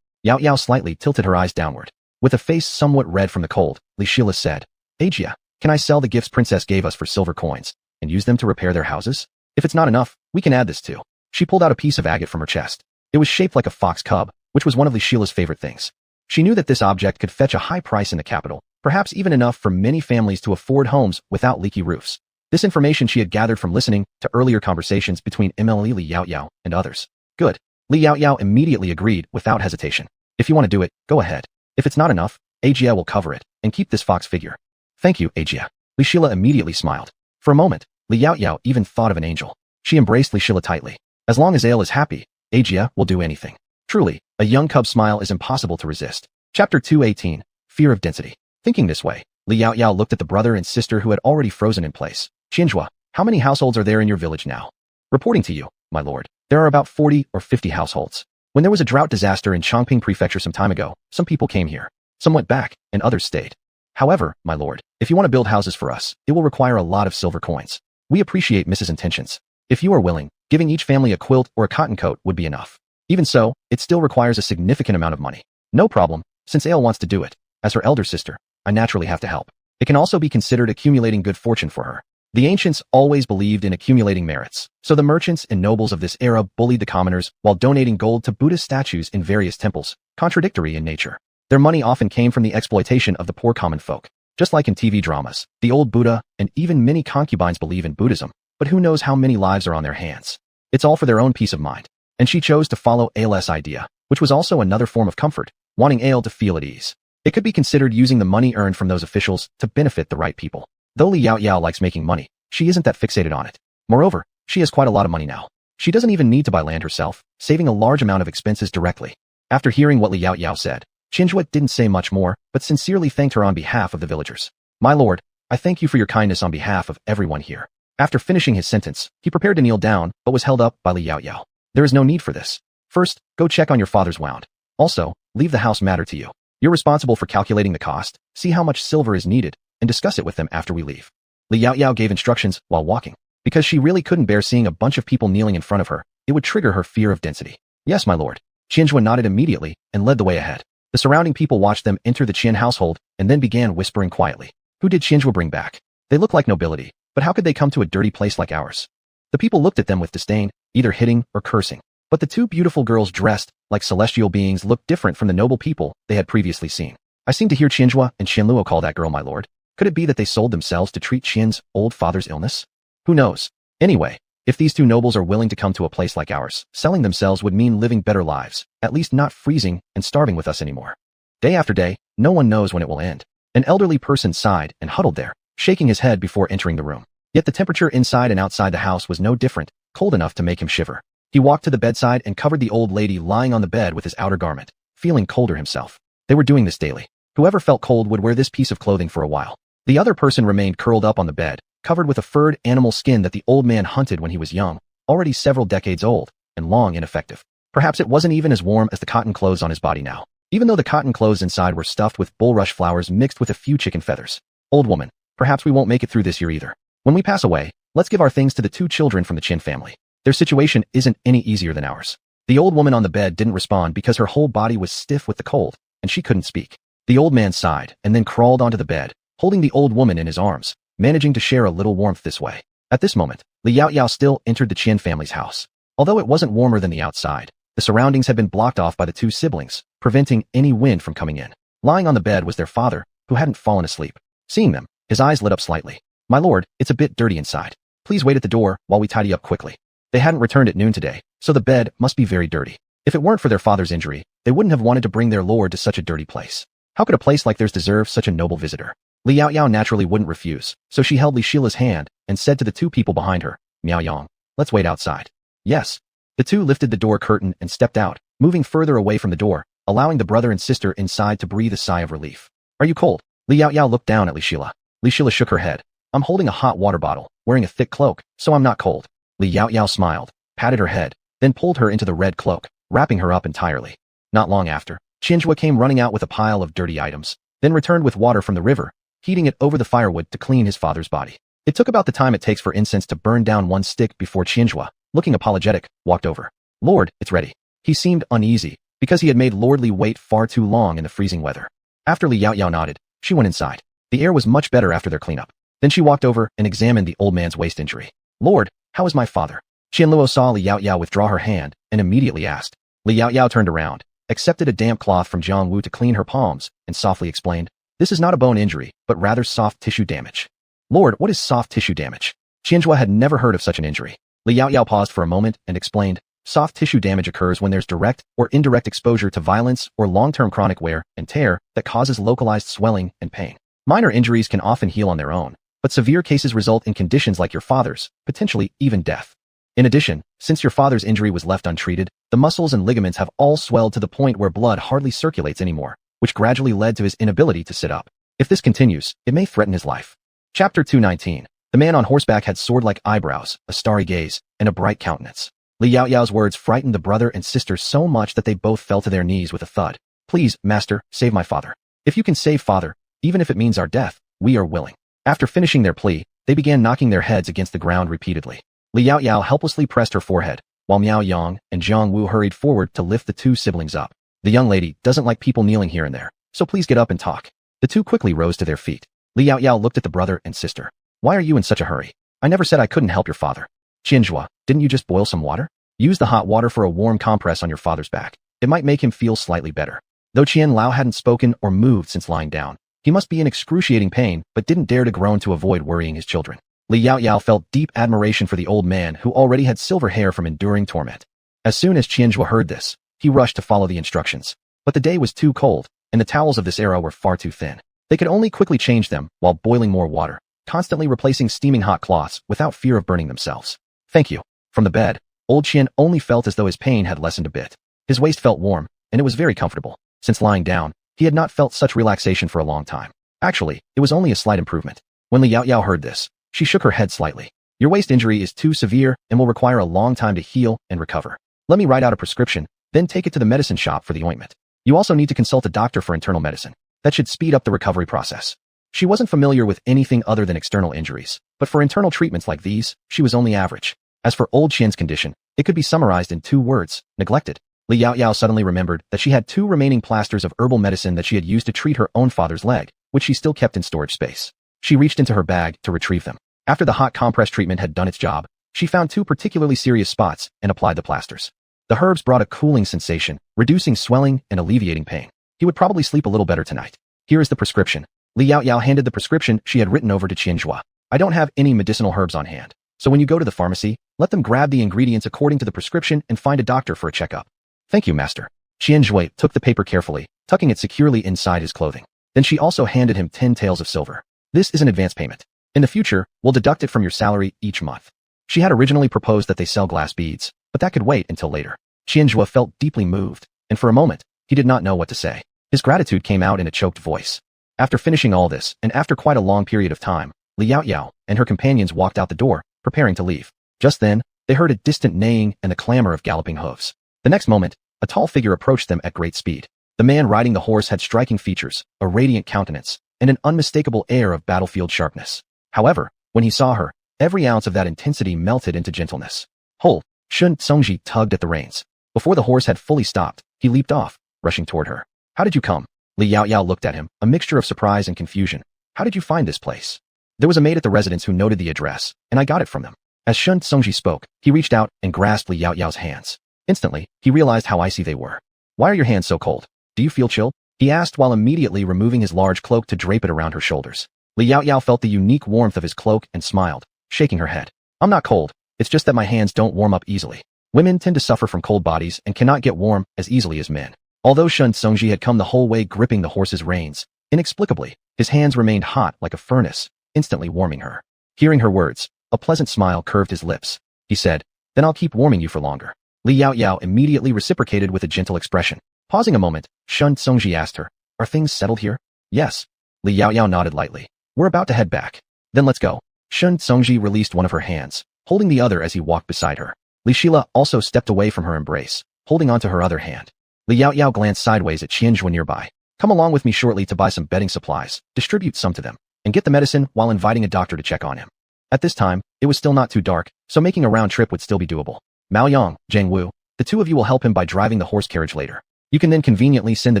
Yao slightly tilted her eyes downward. With a face somewhat red from the cold, Li Shila said, Agia, can I sell the gifts Princess gave us for silver coins and use them to repair their houses? If it's not enough, we can add this too. She pulled out a piece of agate from her chest. It was shaped like a fox cub, which was one of Li Shila's favorite things. She knew that this object could fetch a high price in the capital, perhaps even enough for many families to afford homes without leaky roofs. This information she had gathered from listening to earlier conversations between MLE Li Yao and others. Good. Li Yao immediately agreed without hesitation. If you want to do it, go ahead. If it's not enough, Agia will cover it, and keep this fox figure. Thank you, Agia. Li Shila immediately smiled. For a moment, Li Yao even thought of an angel. She embraced Li Shila tightly. As long as Ale is happy, Agia will do anything. Truly, a young cub's smile is impossible to resist. Chapter 218, Fear of Density. Thinking this way, Li Yao looked at the brother and sister who had already frozen in place. Qianzhua, how many households are there in your village now? Reporting to you, my lord, there are about 40 or 50 households. When there was a drought disaster in Chongping Prefecture some time ago, some people came here. Some went back, and others stayed. However, my lord, if you want to build houses for us, it will require a lot of silver coins. We appreciate Mrs. Intentions. If you are willing, giving each family a quilt or a cotton coat would be enough. Even so, it still requires a significant amount of money. No problem, since Ale wants to do it. As her elder sister, I naturally have to help. It can also be considered accumulating good fortune for her. The ancients always believed in accumulating merits, so the merchants and nobles of this era bullied the commoners while donating gold to Buddhist statues in various temples, contradictory in nature. Their money often came from the exploitation of the poor common folk. Just like in TV dramas, the old Buddha and even many concubines believe in Buddhism, but who knows how many lives are on their hands. It's all for their own peace of mind. And she chose to follow Ale's idea, which was also another form of comfort, wanting Ale to feel at ease. It could be considered using the money earned from those officials to benefit the right people. Though Li Yao likes making money, she isn't that fixated on it. Moreover, she has quite a lot of money now. She doesn't even need to buy land herself, saving a large amount of expenses directly. After hearing what Li Yao said, Qianzhua didn't say much more, but sincerely thanked her on behalf of the villagers. My lord, I thank you for your kindness on behalf of everyone here. After finishing his sentence, he prepared to kneel down, but was held up by Li Yao. There is no need for this. First, go check on your father's wound. Also, leave the house matter to you. You're responsible for calculating the cost, see how much silver is needed, and discuss it with them after we leave. Li Yao gave instructions while walking. Because she really couldn't bear seeing a bunch of people kneeling in front of her, it would trigger her fear of density. Yes, my lord. Qianzhua nodded immediately and led the way ahead. The surrounding people watched them enter the Qian household and then began whispering quietly. Who did Qianzhua bring back? They look like nobility, but how could they come to a dirty place like ours? The people looked at them with disdain, either hitting or cursing. But the two beautiful girls dressed like celestial beings looked different from the noble people they had previously seen. I seem to hear Qianzhua and Qianluo call that girl my lord. Could it be that they sold themselves to treat Qian's old father's illness? Who knows? Anyway, if these two nobles are willing to come to a place like ours, selling themselves would mean living better lives, at least not freezing and starving with us anymore. Day after day, no one knows when it will end. An elderly person sighed and huddled there, shaking his head before entering the room. Yet the temperature inside and outside the house was no different, cold enough to make him shiver. He walked to the bedside and covered the old lady lying on the bed with his outer garment, feeling colder himself. They were doing this daily. Whoever felt cold would wear this piece of clothing for a while. The other person remained curled up on the bed, covered with a furred animal skin that the old man hunted when he was young, already several decades old, and long ineffective. Perhaps it wasn't even as warm as the cotton clothes on his body now, even though the cotton clothes inside were stuffed with bulrush flowers mixed with a few chicken feathers. Old woman, perhaps we won't make it through this year either. When we pass away, let's give our things to the 2 children from the Chin family. Their situation isn't any easier than ours. The old woman on the bed didn't respond because her whole body was stiff with the cold, and she couldn't speak. The old man sighed and then crawled onto the bed, holding the old woman in his arms, managing to share a little warmth this way. At this moment, Li Yaoyao still entered the Chin family's house. Although it wasn't warmer than the outside, the surroundings had been blocked off by the 2 siblings, preventing any wind from coming in. Lying on the bed was their father, who hadn't fallen asleep. Seeing them, his eyes lit up slightly. "My lord, it's a bit dirty inside. Please wait at the door while we tidy up quickly." They hadn't returned at noon today, so the bed must be very dirty. If it weren't for their father's injury, they wouldn't have wanted to bring their lord to such a dirty place. How could a place like theirs deserve such a noble visitor? Li Yaoyao naturally wouldn't refuse, so she held Li Shila's hand and said to the 2 people behind her, "Miao Yang, let's wait outside." Yes. The 2 lifted the door curtain and stepped out, moving further away from the door, allowing the brother and sister inside to breathe a sigh of relief. "Are you cold?" Li Yaoyao looked down at Li Shila. Li Shila shook her head. "I'm holding a hot water bottle, wearing a thick cloak, so I'm not cold." Li Yaoyao smiled, patted her head, then pulled her into the red cloak, wrapping her up entirely. Not long after, Qianzhua came running out with a pile of dirty items, then returned with water from the river, heating it over the firewood to clean his father's body. It took about the time it takes for incense to burn down 1 stick before Qianzhua, looking apologetic, walked over. "Lord, it's ready." He seemed uneasy, because he had made Lord Li wait far too long in the freezing weather. After Li Yaoyao nodded, she went inside. The air was much better after their cleanup. Then she walked over and examined the old man's waist injury. "Lord, how is my father?" Qianluo saw Li Yaoyao withdraw her hand and immediately asked. Li Yaoyao turned around, accepted a damp cloth from Jiang Wu to clean her palms, and softly explained, "This is not a bone injury, but rather soft tissue damage." "Lord, what is soft tissue damage?" Qianzhua had never heard of such an injury. Li Yaoyao paused for a moment and explained, "Soft tissue damage occurs when there's direct or indirect exposure to violence or long-term chronic wear and tear that causes localized swelling and pain. Minor injuries can often heal on their own, but severe cases result in conditions like your father's, potentially even death. In addition, since your father's injury was left untreated, the muscles and ligaments have all swelled to the point where blood hardly circulates anymore, which gradually led to his inability to sit up. If this continues, it may threaten his life." Chapter 219. The man on horseback had sword-like eyebrows, a starry gaze, and a bright countenance. Li Yaoyao's words frightened the brother and sister so much that they both fell to their knees with a thud. "Please, master, save my father. If you can save father, even if it means our death, we are willing." After finishing their plea, they began knocking their heads against the ground repeatedly. Li Yaoyao helplessly pressed her forehead, while Miao Yang and Jiang Wu hurried forward to lift the 2 siblings up. "The young lady doesn't like people kneeling here and there, so please get up and talk." The 2 quickly rose to their feet. Li Yaoyao looked at the brother and sister. "Why are you in such a hurry? I never said I couldn't help your father." "Qianzhua, didn't you just boil some water? Use the hot water for a warm compress on your father's back. It might make him feel slightly better." Though Qian Lao hadn't spoken or moved since lying down, he must be in excruciating pain but didn't dare to groan to avoid worrying his children. Li Yaoyao felt deep admiration for the old man who already had silver hair from enduring torment. As soon as Qianzhua heard this, he rushed to follow the instructions. But the day was too cold, and the towels of this era were far too thin. They could only quickly change them while boiling more water, constantly replacing steaming hot cloths without fear of burning themselves. "Thank you." From the bed, old Qian only felt as though his pain had lessened a bit. His waist felt warm, and it was very comfortable. Since lying down, he had not felt such relaxation for a long time. Actually, it was only a slight improvement. When Li Yaoyao heard this, she shook her head slightly. "Your waist injury is too severe and will require a long time to heal and recover. Let me write out a prescription, then take it to the medicine shop for the ointment. You also need to consult a doctor for internal medicine. That should speed up the recovery process." She wasn't familiar with anything other than external injuries, but for internal treatments like these, she was only average. As for old Qian's condition, it could be summarized in 2 words: neglected. Li Yaoyao suddenly remembered that she had 2 remaining plasters of herbal medicine that she had used to treat her own father's leg, which she still kept in storage space. She reached into her bag to retrieve them. After the hot compress treatment had done its job, she found 2 particularly serious spots and applied the plasters. The herbs brought a cooling sensation, reducing swelling and alleviating pain. He would probably sleep a little better tonight. "Here is the prescription." Li Yaoyao handed the prescription she had written over to Qianzhua. "I don't have any medicinal herbs on hand, so when you go to the pharmacy, let them grab the ingredients according to the prescription and find a doctor for a checkup." "Thank you, master." Qianzhua took the paper carefully, tucking it securely inside his clothing. Then she also handed him 10 taels of silver. "This is an advance payment. In the future, we'll deduct it from your salary each month. She had originally proposed that they sell glass beads, but that could wait until later. Qianzhua felt deeply moved, and for a moment, he did not know what to say. His gratitude came out in a choked voice. After finishing all this, and after quite a long period of time, Li Yaoyao and her companions walked out the door, preparing to leave. Just then, they heard a distant neighing and the clamor of galloping hooves. The next moment, a tall figure approached them at great speed. The man riding the horse had striking features, a radiant countenance, and an unmistakable air of battlefield sharpness. However, when he saw her, every ounce of that intensity melted into gentleness. Hold! Shun Tsongji tugged at the reins. Before the horse had fully stopped, he leaped off, rushing toward her. How did you come? Li Yaoyao looked at him, a mixture of surprise and confusion. How did you find this place? There was a maid at the residence who noted the address, and I got it from them. As Shun Tsongji spoke, he reached out and grasped Li Yaoyao's hands. Instantly, he realized how icy they were. Why are your hands so cold? Do you feel chill? He asked while immediately removing his large cloak to drape it around her shoulders. Li Yaoyao felt the unique warmth of his cloak and smiled, shaking her head. I'm not cold, it's just that my hands don't warm up easily. Women tend to suffer from cold bodies and cannot get warm as easily as men. Although Shun Tsongji had come the whole way gripping the horse's reins, inexplicably, his hands remained hot like a furnace, instantly warming her. Hearing her words, a pleasant smile curved his lips. He said, then I'll keep warming you for longer. Li Yaoyao immediately reciprocated with a gentle expression. Pausing a moment, Shun Tsongji asked her, are things settled here? Yes. Li Yaoyao nodded lightly. We're about to head back. Then let's go. Shun Tsongji released one of her hands, holding the other as he walked beside her. Li Shila also stepped away from her embrace, holding onto her other hand. Li Yaoyao glanced sideways at Qianzhua nearby. Come along with me shortly to buy some bedding supplies, distribute some to them, and get the medicine while inviting a doctor to check on him. At this time, it was still not too dark, so making a round trip would still be doable. Mao Yang, Zhang Wu, the two of you will help him by driving the horse carriage later. You can then conveniently send the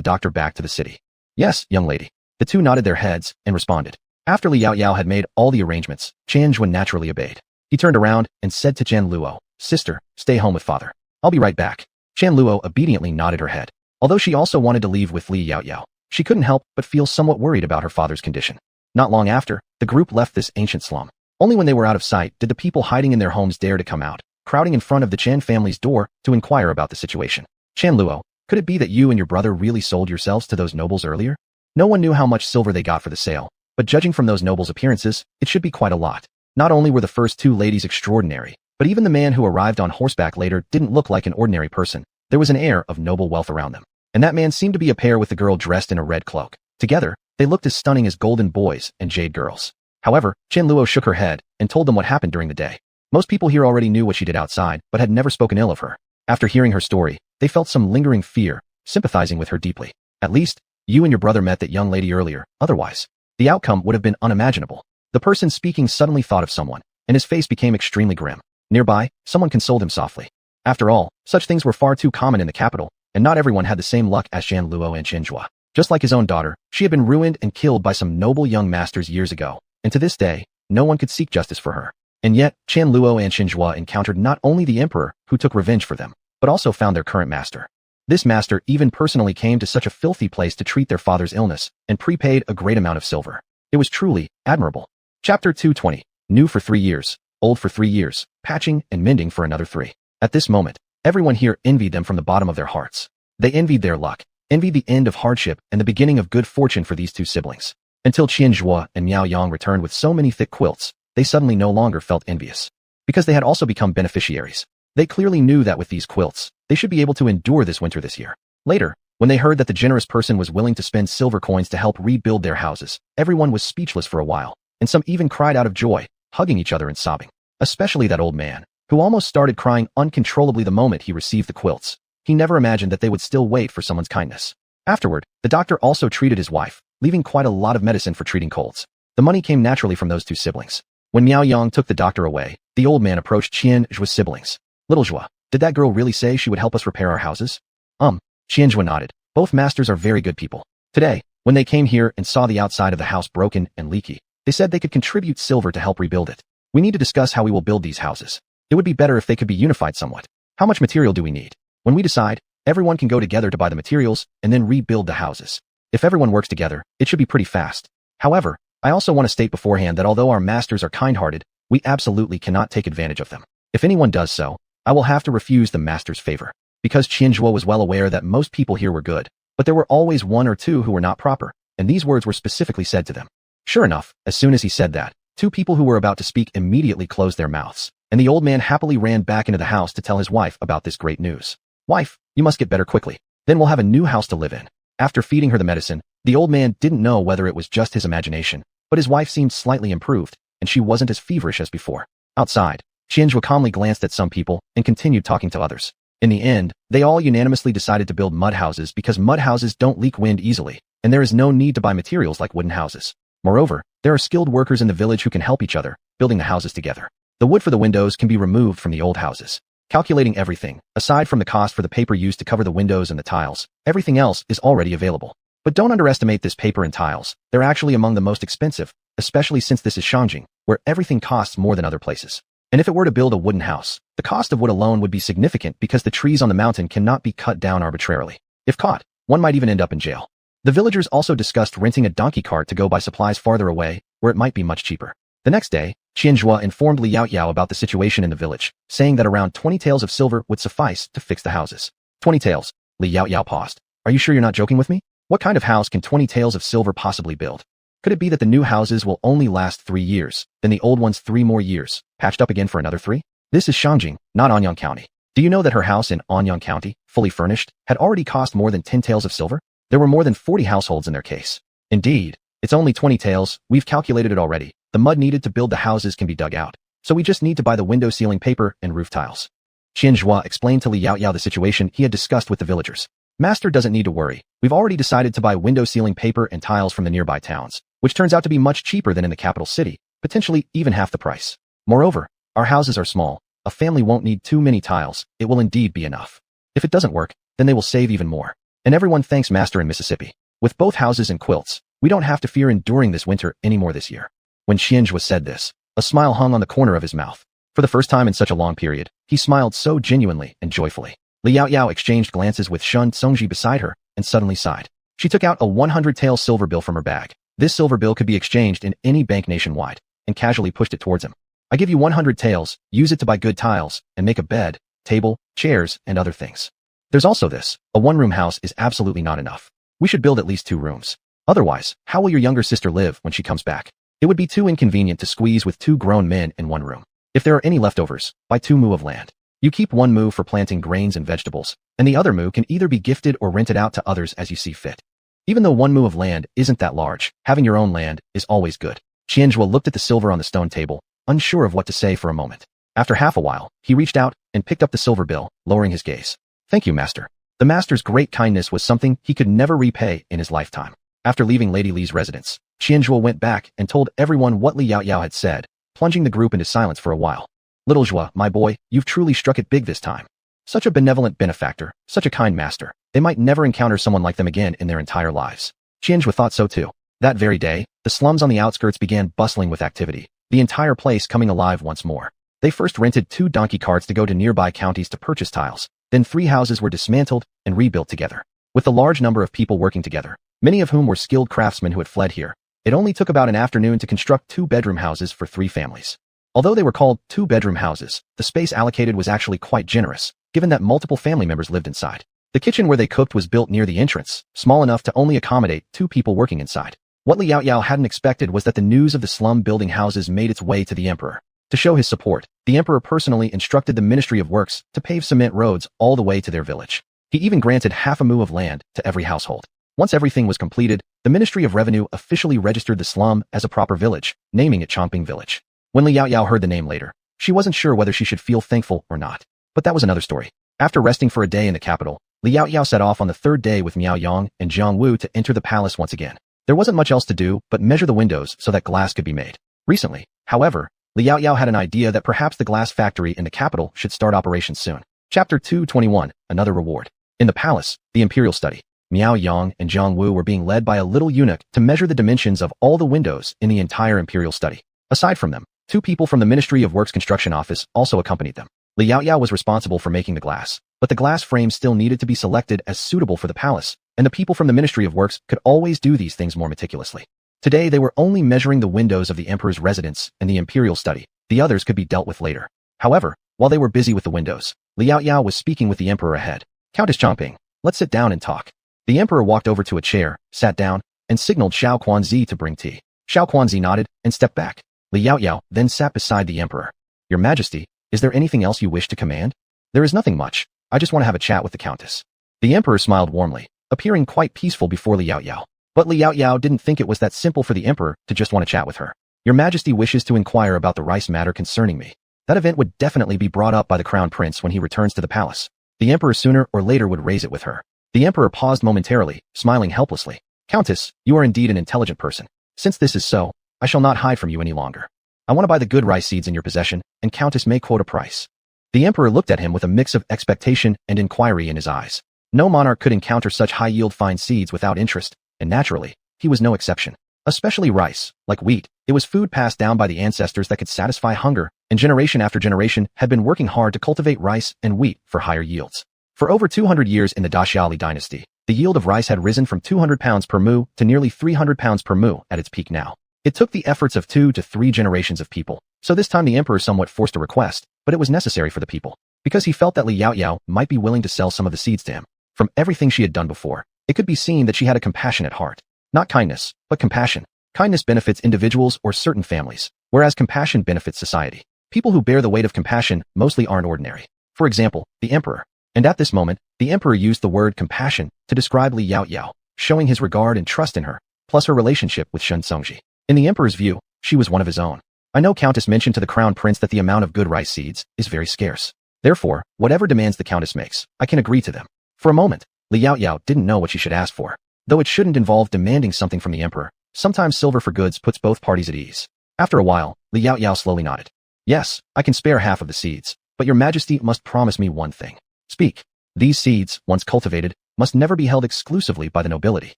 doctor back to the city. Yes, young lady. The two nodded their heads and responded. After Li Yaoyao had made all the arrangements, Qianzhua naturally obeyed. He turned around and said to Qian Luo, Sister, stay home with father. I'll be right back. Qian Luo obediently nodded her head. Although she also wanted to leave with Li Yaoyao, she couldn't help but feel somewhat worried about her father's condition. Not long after, the group left this ancient slum. Only when they were out of sight did the people hiding in their homes dare to come out, crowding in front of the Chen family's door to inquire about the situation. Qian Luo, could it be that you and your brother really sold yourselves to those nobles earlier? No one knew how much silver they got for the sale, but judging from those nobles' appearances, it should be quite a lot. Not only were the first two ladies extraordinary, but even the man who arrived on horseback later didn't look like an ordinary person. There was an air of noble wealth around them. And that man seemed to be a pair with the girl dressed in a red cloak. Together, they looked as stunning as golden boys and jade girls. However, Qian Luo shook her head and told them what happened during the day. Most people here already knew what she did outside, but had never spoken ill of her. After hearing her story, they felt some lingering fear, sympathizing with her deeply. At least, you and your brother met that young lady earlier, otherwise, the outcome would have been unimaginable. The person speaking suddenly thought of someone, and his face became extremely grim. Nearby, someone consoled him softly. After all, such things were far too common in the capital, and not everyone had the same luck as Qian Luo and Qianzhua. Just like his own daughter, she had been ruined and killed by some noble young masters years ago, and to this day, no one could seek justice for her. And yet, Qian Luo and Qianzhua encountered not only the emperor, who took revenge for them, but also found their current master. This master even personally came to such a filthy place to treat their father's illness, and prepaid a great amount of silver. It was truly admirable. Chapter 220. New for 3 years, old for 3 years, patching and mending for another 3. At this moment, everyone here envied them from the bottom of their hearts. They envied their luck, envied the end of hardship and the beginning of good fortune for these two siblings. Until Qianzhua and Miao Yang returned with so many thick quilts, they suddenly no longer felt envious. Because they had also become beneficiaries. They clearly knew that with these quilts, they should be able to endure this winter this year. Later, when they heard that the generous person was willing to spend silver coins to help rebuild their houses, everyone was speechless for a while, and some even cried out of joy, hugging each other and sobbing. Especially that old man, who almost started crying uncontrollably the moment he received the quilts. He never imagined that they would still wait for someone's kindness. Afterward, the doctor also treated his wife, leaving quite a lot of medicine for treating colds. The money came naturally from those two siblings. When Miao Yang took the doctor away, the old man approached Qianzhua's siblings. Little Zhua, did that girl really say she would help us repair our houses? Qianzhua nodded. Both masters are very good people. Today, when they came here and saw the outside of the house broken and leaky, they said they could contribute silver to help rebuild it. We need to discuss how we will build these houses. It would be better if they could be unified somewhat. How much material do we need? When we decide, everyone can go together to buy the materials and then rebuild the houses. If everyone works together, it should be pretty fast. However, I also want to state beforehand that although our masters are kind-hearted, we absolutely cannot take advantage of them. If anyone does so, I will have to refuse the master's favor. Because Qianzhua was well aware that most people here were good, but there were always one or two who were not proper, and these words were specifically said to them. Sure enough, as soon as he said that, Two people who were about to speak immediately closed their mouths, and the old man happily ran back into the house to tell his wife about this great news. Wife, you must get better quickly. Then we'll have a new house to live in. After feeding her the medicine, the old man didn't know whether it was just his imagination, but his wife seemed slightly improved, and she wasn't as feverish as before. Outside, Qianzhua calmly glanced at some people and continued talking to others. In the end, they all unanimously decided to build mud houses because mud houses don't leak wind easily, and there is no need to buy materials like wooden houses. Moreover, there are skilled workers in the village who can help each other, building the houses together. The wood for the windows can be removed from the old houses. Calculating everything, aside from the cost for the paper used to cover the windows and the tiles, everything else is already available. But don't underestimate this paper and tiles. They're actually among the most expensive, especially since this is Shangjing, where everything costs more than other places. And if it were to build a wooden house, the cost of wood alone would be significant because the trees on the mountain cannot be cut down arbitrarily. If caught, one might even end up in jail. The villagers also discussed renting a donkey cart to go buy supplies farther away, where it might be much cheaper. The next day, Qianzhua informed Li Yaoyao about the situation in the village, saying that around 20 taels of silver would suffice to fix the houses. 20 taels. Li Yaoyao paused. Are you sure you're not joking with me? What kind of house can 20 taels of silver possibly build? Could it be that the new houses will only last 3 years, then the old ones 3 more years, patched up again for another 3? This is Shangjing, not Anyang County. Do you know that her house in Anyang County, fully furnished, had already cost more than 10 taels of silver? There were more than 40 households in their case. Indeed, it's only 20 taels, we've calculated it already. The mud needed to build the houses can be dug out, so we just need to buy the window ceiling paper and roof tiles. Qianzhua explained to Li Yaoyao the situation he had discussed with the villagers. Master doesn't need to worry. We've already decided to buy window ceiling paper and tiles from the nearby towns, which turns out to be much cheaper than in the capital city, potentially even half the price. Moreover, our houses are small. A family won't need too many tiles. It will indeed be enough. If it doesn't work, then they will save even more. And everyone thanks Master in Mississippi. With both houses and quilts, we don't have to fear enduring this winter anymore this year. When Qianzhua said this, a smile hung on the corner of his mouth. For the first time in such a long period, he smiled so genuinely and joyfully. Li Yaoyao exchanged glances with Shun Tsungji beside her and suddenly sighed. She took out a 100-tael silver bill from her bag. This silver bill could be exchanged in any bank nationwide, and casually pushed it towards him. I give you 100 taels, use it to buy good tiles, and make a bed, table, chairs, and other things. There's also this, a one-room house is absolutely not enough. We should build at least 2 rooms. Otherwise, how will your younger sister live when she comes back? It would be too inconvenient to squeeze with 2 grown men in 1 room. If there are any leftovers, buy 2 mu of land. You keep 1 mu for planting grains and vegetables, and the other mu can either be gifted or rented out to others as you see fit. Even though 1 mu of land isn't that large, having your own land is always good. Qianzhua looked at the silver on the stone table, unsure of what to say for a moment. After half a while, he reached out and picked up the silver bill, lowering his gaze. Thank you, Master. The Master's great kindness was something he could never repay in his lifetime. After leaving Lady Li's residence, Qianzhua went back and told everyone what Li Yaoyao had said, plunging the group into silence for a while. Little Zhua, my boy, you've truly struck it big this time. Such a benevolent benefactor, such a kind master. They might never encounter someone like them again in their entire lives. Qianzhua thought so too. That very day, the slums on the outskirts began bustling with activity, the entire place coming alive once more. They first rented 2 donkey carts to go to nearby counties to purchase tiles. Then 3 houses were dismantled and rebuilt together. With a large number of people working together, many of whom were skilled craftsmen who had fled here, it only took about an afternoon to construct 2-bedroom houses for 3 families. Although they were called 2-bedroom houses, the space allocated was actually quite generous, given that multiple family members lived inside. The kitchen where they cooked was built near the entrance, small enough to only accommodate 2 people working inside. What Li Yaoyao hadn't expected was that the news of the slum building houses made its way to the emperor. To show his support, the emperor personally instructed the Ministry of Works to pave cement roads all the way to their village. He even granted half a mu of land to every household. Once everything was completed, the Ministry of Revenue officially registered the slum as a proper village, naming it Chongping Village. When Li Yaoyao heard the name later, she wasn't sure whether she should feel thankful or not. But that was another story. After resting for a day in the capital, Li Yaoyao set off on the 3rd day with Miao Yang and Jiang Wu to enter the palace once again. There wasn't much else to do but measure the windows so that glass could be made. Recently, however, Li Yaoyao had an idea that perhaps the glass factory in the capital should start operations soon. Chapter 221, Another Reward. In the palace, the imperial study, Miao Yang and Jiang Wu were being led by a little eunuch to measure the dimensions of all the windows in the entire imperial study. Aside from them, 2 people from the Ministry of Works construction office also accompanied them. Li Yaoyao was responsible for making the glass, but the glass frame still needed to be selected as suitable for the palace, and the people from the Ministry of Works could always do these things more meticulously. Today they were only measuring the windows of the emperor's residence and the imperial study. The others could be dealt with later. However, while they were busy with the windows, Li Yaoyao was speaking with the emperor ahead. Countess Chongping, let's sit down and talk. The emperor walked over to a chair, sat down, and signaled Xiao Quanzi to bring tea. Xiao Quanzi nodded and stepped back. Li Yaoyao then sat beside the emperor. Your Majesty, is there anything else you wish to command? There is nothing much. I just want to have a chat with the countess. The emperor smiled warmly, appearing quite peaceful before Li Yaoyao. But Li Yaoyao didn't think it was that simple for the emperor to just want to chat with her. Your Majesty wishes to inquire about the rice matter concerning me. That event would definitely be brought up by the crown prince when he returns to the palace. The emperor sooner or later would raise it with her. The emperor paused momentarily, smiling helplessly. Countess, you are indeed an intelligent person. Since this is so, I shall not hide from you any longer. I want to buy the good rice seeds in your possession, and Countess may quote a price. The emperor looked at him with a mix of expectation and inquiry in his eyes. No monarch could encounter such high-yield fine seeds without interest, and naturally, he was no exception. Especially rice, like wheat, it was food passed down by the ancestors that could satisfy hunger, and generation after generation had been working hard to cultivate rice and wheat for higher yields. For over 200 years in the Daxiali dynasty, the yield of rice had risen from 200 pounds per mu to nearly 300 pounds per mu at its peak now. It took the efforts of 2 to 3 generations of people, so this time the emperor somewhat forced a request, but it was necessary for the people, because he felt that Li Yaoyao might be willing to sell some of the seeds to him. From everything she had done before, it could be seen that she had a compassionate heart. Not kindness, but compassion. Kindness benefits individuals or certain families, whereas compassion benefits society. People who bear the weight of compassion mostly aren't ordinary. For example, the emperor. And at this moment, the emperor used the word compassion to describe Li Yaoyao, showing his regard and trust in her, plus her relationship with Shen Songji. In the emperor's view, she was one of his own. I know Countess mentioned to the crown prince that the amount of good rice seeds is very scarce. Therefore, whatever demands the countess makes, I can agree to them. For a moment, Li Yaoyao didn't know what she should ask for. Though it shouldn't involve demanding something from the emperor, sometimes silver for goods puts both parties at ease. After a while, Li Yaoyao slowly nodded. Yes, I can spare half of the seeds, but your Majesty must promise me one thing. Speak. These seeds, once cultivated, must never be held exclusively by the nobility.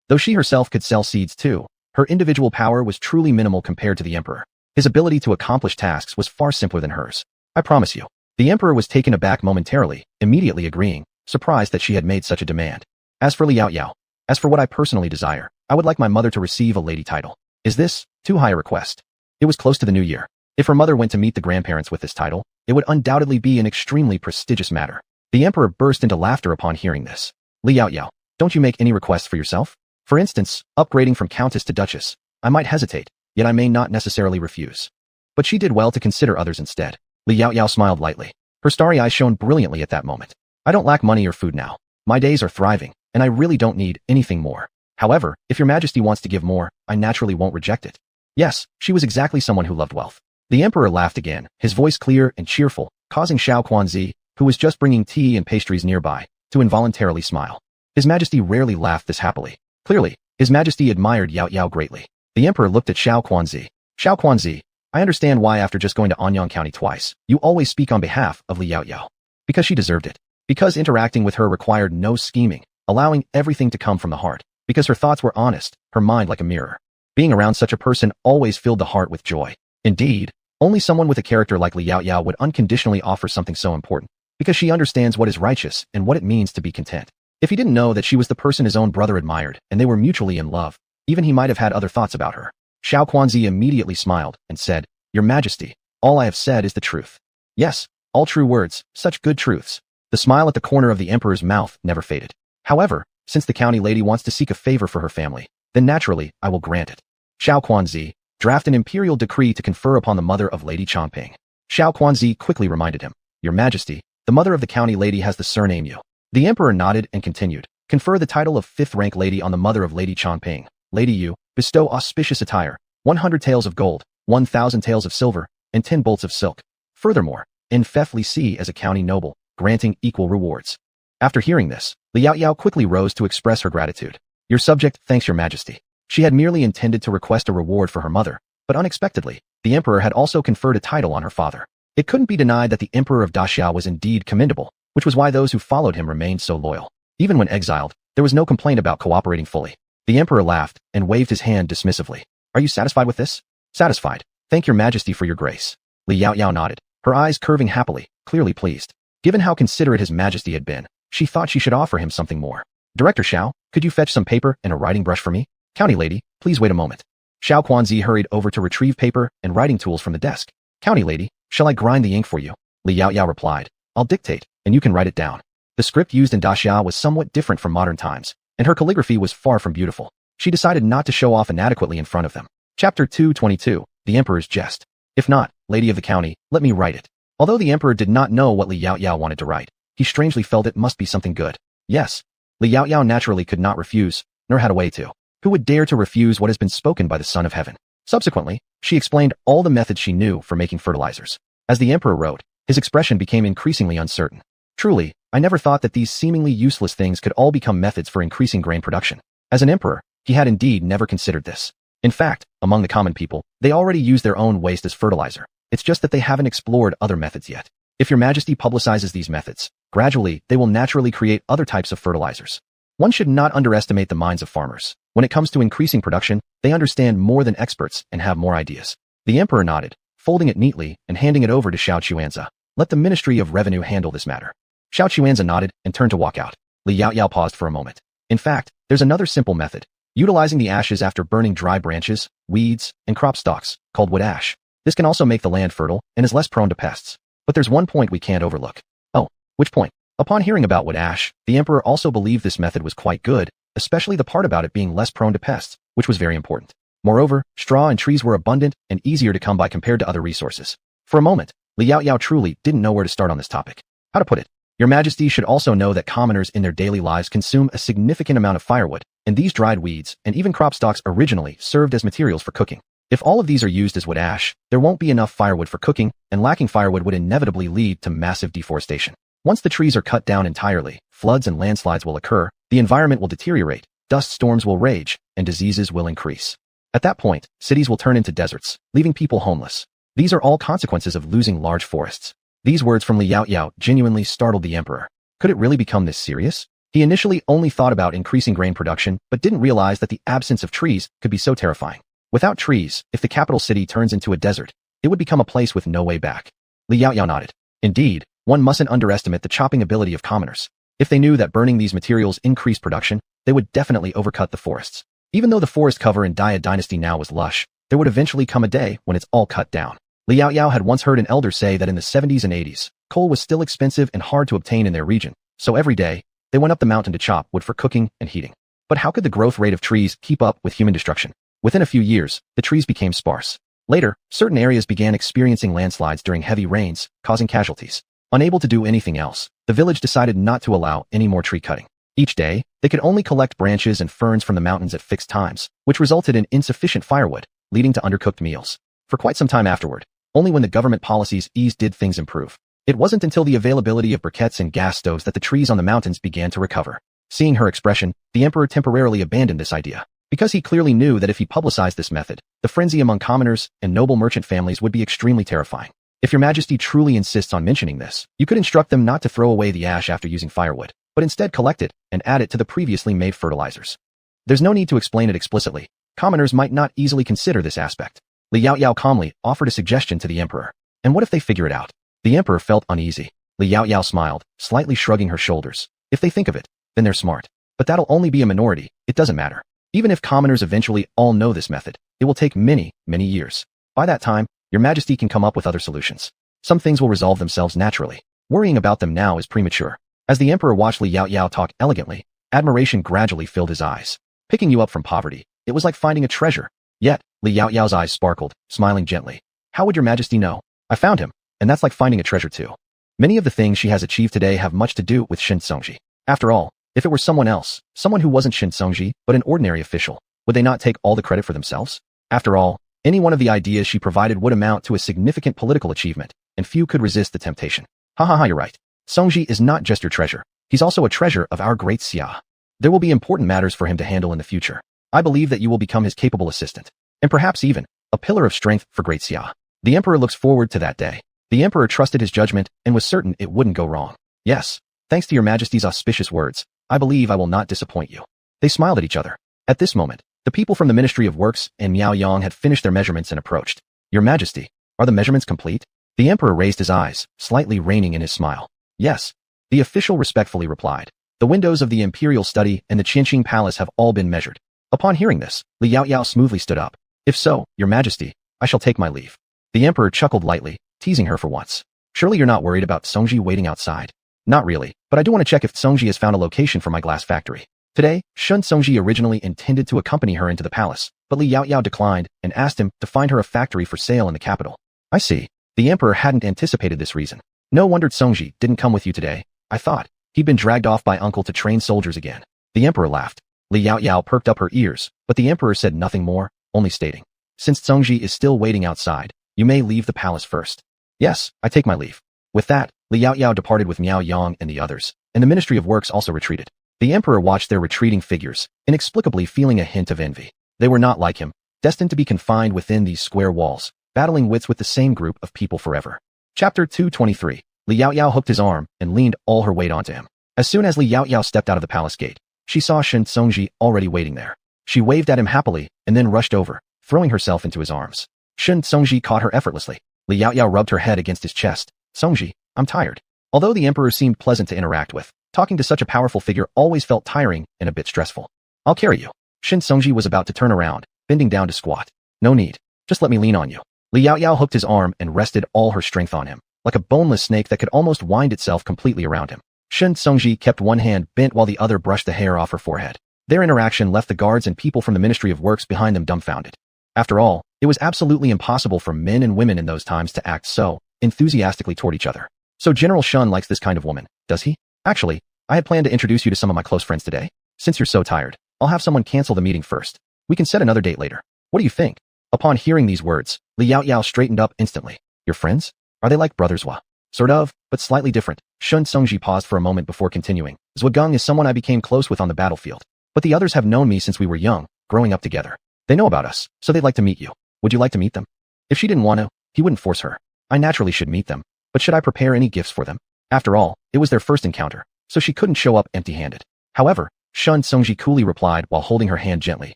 Though she herself could sell seeds too, her individual power was truly minimal compared to the emperor. His ability to accomplish tasks was far simpler than hers. I promise you. The emperor was taken aback momentarily, immediately agreeing, surprised that she had made such a demand. As for Li Yaoyao, as for what I personally desire, I would like my mother to receive a lady title. Is this too high a request? It was close to the new year. If her mother went to meet the grandparents with this title, it would undoubtedly be an extremely prestigious matter. The emperor burst into laughter upon hearing this. Li Yaoyao, don't you make any requests for yourself? For instance, upgrading from countess to duchess. I might hesitate, yet I may not necessarily refuse. But she did well to consider others instead. Li Yaoyao smiled lightly. Her starry eyes shone brilliantly at that moment. I don't lack money or food now. My days are thriving, and I really don't need anything more. However, if your Majesty wants to give more, I naturally won't reject it. Yes, she was exactly someone who loved wealth. The emperor laughed again, his voice clear and cheerful, causing Xiao Quanzi, who was just bringing tea and pastries nearby, to involuntarily smile. His Majesty rarely laughed this happily. Clearly, His Majesty admired Yaoyao greatly. The emperor looked at Xiao Quanzi. Xiao Quanzi, I understand why after just going to Anyang County twice, you always speak on behalf of Li Yaoyao. Because she deserved it. Because interacting with her required no scheming, allowing everything to come from the heart. Because her thoughts were honest, her mind like a mirror. Being around such a person always filled the heart with joy. Indeed, only someone with a character like Li Yaoyao would unconditionally offer something so important. Because she understands what is righteous and what it means to be content. If he didn't know that she was the person his own brother admired and they were mutually in love, even he might have had other thoughts about her. Xiao Quanzi immediately smiled and said, Your Majesty, all I have said is the truth. Yes, all true words, such good truths. The smile at the corner of the emperor's mouth never faded. However, since the county lady wants to seek a favor for her family, then naturally, I will grant it. Xiao Quanzi, draft an imperial decree to confer upon the mother of Lady Chongping. Xiao Quanzi quickly reminded him, Your Majesty, the mother of the county lady has the surname Yu. The emperor nodded and continued, confer the title of 5th rank lady on the mother of Lady Chongping. Lady Yu, bestow auspicious attire, 100 taels of gold, 1,000 taels of silver, and 10 bolts of silk. Furthermore, pitifully see as a county noble, granting equal rewards. After hearing this, Li Yaoyao quickly rose to express her gratitude. Your subject thanks your Majesty. She had merely intended to request a reward for her mother, but unexpectedly, the emperor had also conferred a title on her father. It couldn't be denied that the emperor of Daxia was indeed commendable, which was why those who followed him remained so loyal. Even when exiled, there was no complaint about cooperating fully. The emperor laughed and waved his hand dismissively. Are you satisfied with this? Satisfied. Thank your Majesty for your grace. Li Yaoyao nodded, her eyes curving happily, clearly pleased. Given how considerate his Majesty had been, she thought she should offer him something more. Director Xiao, could you fetch some paper and a writing brush for me? County lady, please wait a moment. Xiao Quanzi hurried over to retrieve paper and writing tools from the desk. County lady, shall I grind the ink for you? Li Yaoyao replied. I'll dictate, and you can write it down. The script used in Daxia was somewhat different from modern times, and her calligraphy was far from beautiful. She decided not to show off inadequately in front of them. Chapter 222, the emperor's jest. If not, lady of the county, let me write it. Although the emperor did not know what Li Yaoyao wanted to write, he strangely felt it must be something good. Yes. Li Yaoyao naturally could not refuse, nor had a way to. Who would dare to refuse what has been spoken by the Son of Heaven? Subsequently, she explained all the methods she knew for making fertilizers. As the emperor wrote, his expression became increasingly uncertain. Truly, I never thought that these seemingly useless things could all become methods for increasing grain production. As an emperor, he had indeed never considered this. In fact, among the common people, they already use their own waste as fertilizer. It's just that they haven't explored other methods yet. If your majesty publicizes these methods, gradually they will naturally create other types of fertilizers. One should not underestimate the minds of farmers. When it comes to increasing production, they understand more than experts and have more ideas. The emperor nodded, folding it neatly and handing it over to Xiao Chuanza. Let the Ministry of Revenue handle this matter. Xiao Chuanza nodded and turned to walk out. Li Yaoyao paused for a moment. In fact, there's another simple method. Utilizing the ashes after burning dry branches, weeds, and crop stalks, called wood ash. This can also make the land fertile and is less prone to pests. But there's one point we can't overlook. Oh, which point? Upon hearing about wood ash, the emperor also believed this method was quite good, especially the part about it being less prone to pests, which was very important. Moreover, straw and trees were abundant and easier to come by compared to other resources. For a moment, Li Yaoyao truly didn't know where to start on this topic. How to put it? Your Majesty should also know that commoners in their daily lives consume a significant amount of firewood, and these dried weeds and even crop stalks originally served as materials for cooking. If all of these are used as wood ash, there won't be enough firewood for cooking, and lacking firewood would inevitably lead to massive deforestation. Once the trees are cut down entirely, floods and landslides will occur, the environment will deteriorate, dust storms will rage, and diseases will increase. At that point, cities will turn into deserts, leaving people homeless. These are all consequences of losing large forests. These words from Li Yaoyao genuinely startled the emperor. Could it really become this serious? He initially only thought about increasing grain production, but didn't realize that the absence of trees could be so terrifying. Without trees, if the capital city turns into a desert, it would become a place with no way back. Li Yaoyao nodded. Indeed, one mustn't underestimate the chopping ability of commoners. If they knew that burning these materials increased production, they would definitely overcut the forests. Even though the forest cover in Dia Dynasty now was lush, there would eventually come a day when it's all cut down. Li Yaoyao had once heard an elder say that in the 70s and 80s, coal was still expensive and hard to obtain in their region, so every day, they went up the mountain to chop wood for cooking and heating. But how could the growth rate of trees keep up with human destruction? Within a few years, the trees became sparse. Later, certain areas began experiencing landslides during heavy rains, causing casualties. Unable to do anything else, the village decided not to allow any more tree cutting. Each day, they could only collect branches and ferns from the mountains at fixed times, which resulted in insufficient firewood, leading to undercooked meals. For quite some time afterward, only when the government policies eased did things improve. It wasn't until the availability of briquettes and gas stoves that the trees on the mountains began to recover. Seeing her expression, the emperor temporarily abandoned this idea. Because he clearly knew that if he publicized this method, the frenzy among commoners and noble merchant families would be extremely terrifying. If your majesty truly insists on mentioning this, you could instruct them not to throw away the ash after using firewood, but instead collect it and add it to the previously made fertilizers. There's no need to explain it explicitly. Commoners might not easily consider this aspect. Li Yaoyao calmly offered a suggestion to the emperor. And what if they figure it out? The emperor felt uneasy. Li Yaoyao smiled, slightly shrugging her shoulders. If they think of it, then they're smart. But that'll only be a minority, it doesn't matter. Even if commoners eventually all know this method, it will take many, many years. By that time, your majesty can come up with other solutions. Some things will resolve themselves naturally. Worrying about them now is premature. As the emperor watched Li Yaoyao talk elegantly, admiration gradually filled his eyes. Picking you up from poverty, it was like finding a treasure. Yet, Li Yaoyao's eyes sparkled, smiling gently. How would your majesty know? I found him, and that's like finding a treasure too. Many of the things she has achieved today have much to do with Shin Songji. After all, if it were someone else, someone who wasn't Shin Songji, but an ordinary official, would they not take all the credit for themselves? After all, any one of the ideas she provided would amount to a significant political achievement, and few could resist the temptation. You're right. Songji is not just your treasure. He's also a treasure of our great Xia. There will be important matters for him to handle in the future. I believe that you will become his capable assistant, and perhaps even a pillar of strength for great Xia. The emperor looks forward to that day. The emperor trusted his judgment and was certain it wouldn't go wrong. Yes, thanks to your majesty's auspicious words, I believe I will not disappoint you. They smiled at each other. At this moment, the people from the Ministry of Works and Miao Yang had finished their measurements and approached. Your majesty, are the measurements complete? The emperor raised his eyes, slightly reining in his smile. Yes. The official respectfully replied. The windows of the imperial study and the Qinqing palace have all been measured. Upon hearing this, Li Yaoyao smoothly stood up. If so, your majesty, I shall take my leave. The emperor chuckled lightly, teasing her for once. Surely you're not worried about Songji waiting outside? Not really, but I do want to check if Songji has found a location for my glass factory. Today, Shun Songji originally intended to accompany her into the palace, but Li Yaoyao declined and asked him to find her a factory for sale in the capital. I see. The emperor hadn't anticipated this reason. No wonder Songji didn't come with you today. I thought he'd been dragged off by uncle to train soldiers again. The emperor laughed. Li Yaoyao perked up her ears, but the emperor said nothing more, only stating, since Songji is still waiting outside, you may leave the palace first. Yes, I take my leave. With that, Li Yaoyao departed with Miao Yang and the others, and the Ministry of Works also retreated. The emperor watched their retreating figures, inexplicably feeling a hint of envy. They were not like him, destined to be confined within these square walls, battling wits with the same group of people forever. Chapter 223. Li Yaoyao hooked his arm and leaned all her weight onto him. As soon as Li Yaoyao stepped out of the palace gate, she saw Shen Songji already waiting there. She waved at him happily and then rushed over, throwing herself into his arms. Shen Songji caught her effortlessly. Li Yaoyao rubbed her head against his chest. Songji, I'm tired. Although the emperor seemed pleasant to interact with, talking to such a powerful figure always felt tiring and a bit stressful. I'll carry you. Shen Songji was about to turn around, bending down to squat. No need. Just let me lean on you. Li Yaoyao hooked his arm and rested all her strength on him, like a boneless snake that could almost wind itself completely around him. Shen Songji kept one hand bent while the other brushed the hair off her forehead. Their interaction left the guards and people from the Ministry of Works behind them dumbfounded. After all, it was absolutely impossible for men and women in those times to act so enthusiastically toward each other. So General Shun likes this kind of woman, does he? Actually, I had planned to introduce you to some of my close friends today. Since you're so tired, I'll have someone cancel the meeting first. We can set another date later. What do you think? Upon hearing these words, Li Yaoyao straightened up instantly. Your friends? Are they like brothers? Wah? Sort of, but slightly different. Shun Songji paused for a moment before continuing. Zhugang is someone I became close with on the battlefield. But the others have known me since we were young, growing up together. They know about us, so they'd like to meet you. Would you like to meet them? If she didn't want to, he wouldn't force her. I naturally should meet them, but should I prepare any gifts for them? After all, it was their first encounter, so she couldn't show up empty-handed. However, Shun Songji coolly replied while holding her hand gently.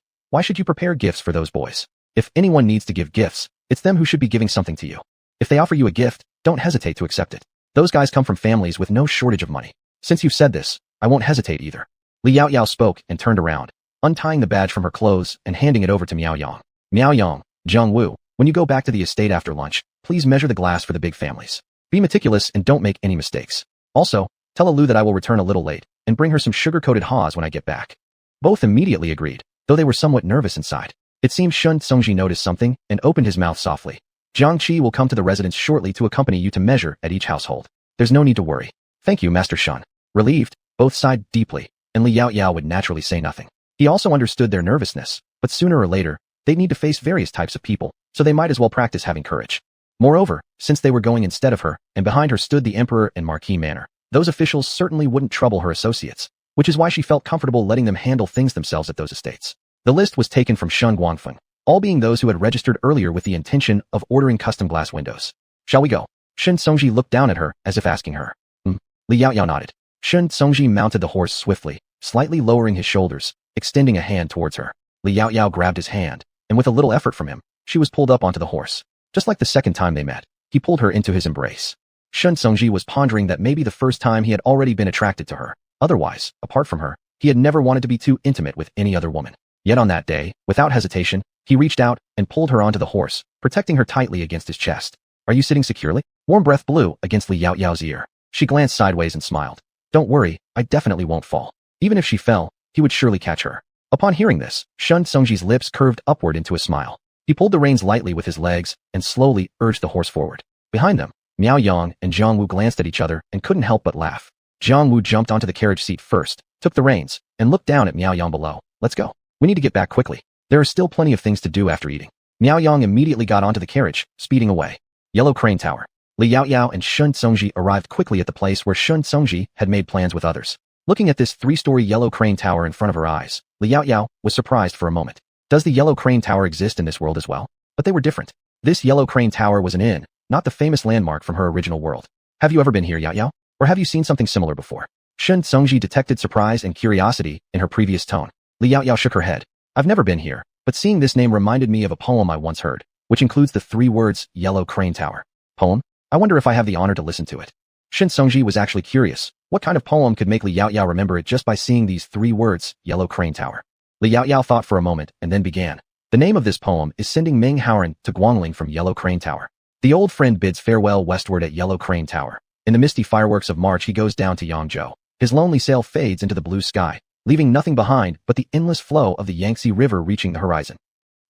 Why should you prepare gifts for those boys? If anyone needs to give gifts, it's them who should be giving something to you. If they offer you a gift, don't hesitate to accept it. Those guys come from families with no shortage of money. Since you've said this, I won't hesitate either. Li Yaoyao spoke and turned around, untying the badge from her clothes and handing it over to Miao Yang. Miao Yang, Zhang Wu, when you go back to the estate after lunch, please measure the glass for the big families. Be meticulous and don't make any mistakes. Also, tell Alu that I will return a little late and bring her some sugar-coated haws when I get back. Both immediately agreed, though they were somewhat nervous inside. It seemed Shun Songji noticed something and opened his mouth softly. Jiang Qi will come to the residence shortly to accompany you to measure at each household. There's no need to worry. Thank you, Master Shun. Relieved, both sighed deeply, and Li Yaoyao would naturally say nothing. He also understood their nervousness, but sooner or later, they'd need to face various types of people, so they might as well practice having courage. Moreover, since they were going instead of her, and behind her stood the Emperor and Marquis Manor, those officials certainly wouldn't trouble her associates, which is why she felt comfortable letting them handle things themselves at those estates. The list was taken from Shun Guangfeng, all being those who had registered earlier with the intention of ordering custom glass windows. Shall we go? Shen Songji looked down at her as if asking her. Li Yaoyao nodded. Shen Songji mounted the horse swiftly, slightly lowering his shoulders, extending a hand towards her. Li Yaoyao grabbed his hand, and with a little effort from him, she was pulled up onto the horse. Just like the second time they met, he pulled her into his embrace. Shen Songji was pondering that maybe the first time he had already been attracted to her. Otherwise, apart from her, he had never wanted to be too intimate with any other woman. Yet on that day, without hesitation, he reached out and pulled her onto the horse, protecting her tightly against his chest. Are you sitting securely? Warm breath blew against Li Yaoyao's ear. She glanced sideways and smiled. Don't worry, I definitely won't fall. Even if she fell, he would surely catch her. Upon hearing this, Shun Songji's lips curved upward into a smile. He pulled the reins lightly with his legs and slowly urged the horse forward. Behind them, Miao Yang and Zhang Wu glanced at each other and couldn't help but laugh. Zhang Wu jumped onto the carriage seat first, took the reins, and looked down at Miao Yang below. Let's go. We need to get back quickly. There are still plenty of things to do after eating. Miao Yang immediately got onto the carriage, speeding away. Yellow Crane Tower. Li Yaoyao and Shun Songji arrived quickly at the place where Shun Songji had made plans with others. Looking at this three-story yellow crane tower in front of her eyes, Li Yaoyao was surprised for a moment. Does the yellow crane tower exist in this world as well? But they were different. This yellow crane tower was an inn, not the famous landmark from her original world. Have you ever been here, Yaoyao? Or have you seen something similar before? Shun Songji detected surprise and curiosity in her previous tone. Li Yaoyao shook her head. I've never been here, but seeing this name reminded me of a poem I once heard, which includes the three words, Yellow Crane Tower. Poem? I wonder if I have the honor to listen to it. Shen Songji was actually curious. What kind of poem could make Li Yaoyao remember it just by seeing these three words, Yellow Crane Tower? Li Yaoyao thought for a moment and then began. The name of this poem is Sending Meng Haoran to Guangling from Yellow Crane Tower. The old friend bids farewell westward at Yellow Crane Tower. In the misty fireworks of March he goes down to Yangzhou. His lonely sail fades into the blue sky, leaving nothing behind but the endless flow of the Yangtze River reaching the horizon.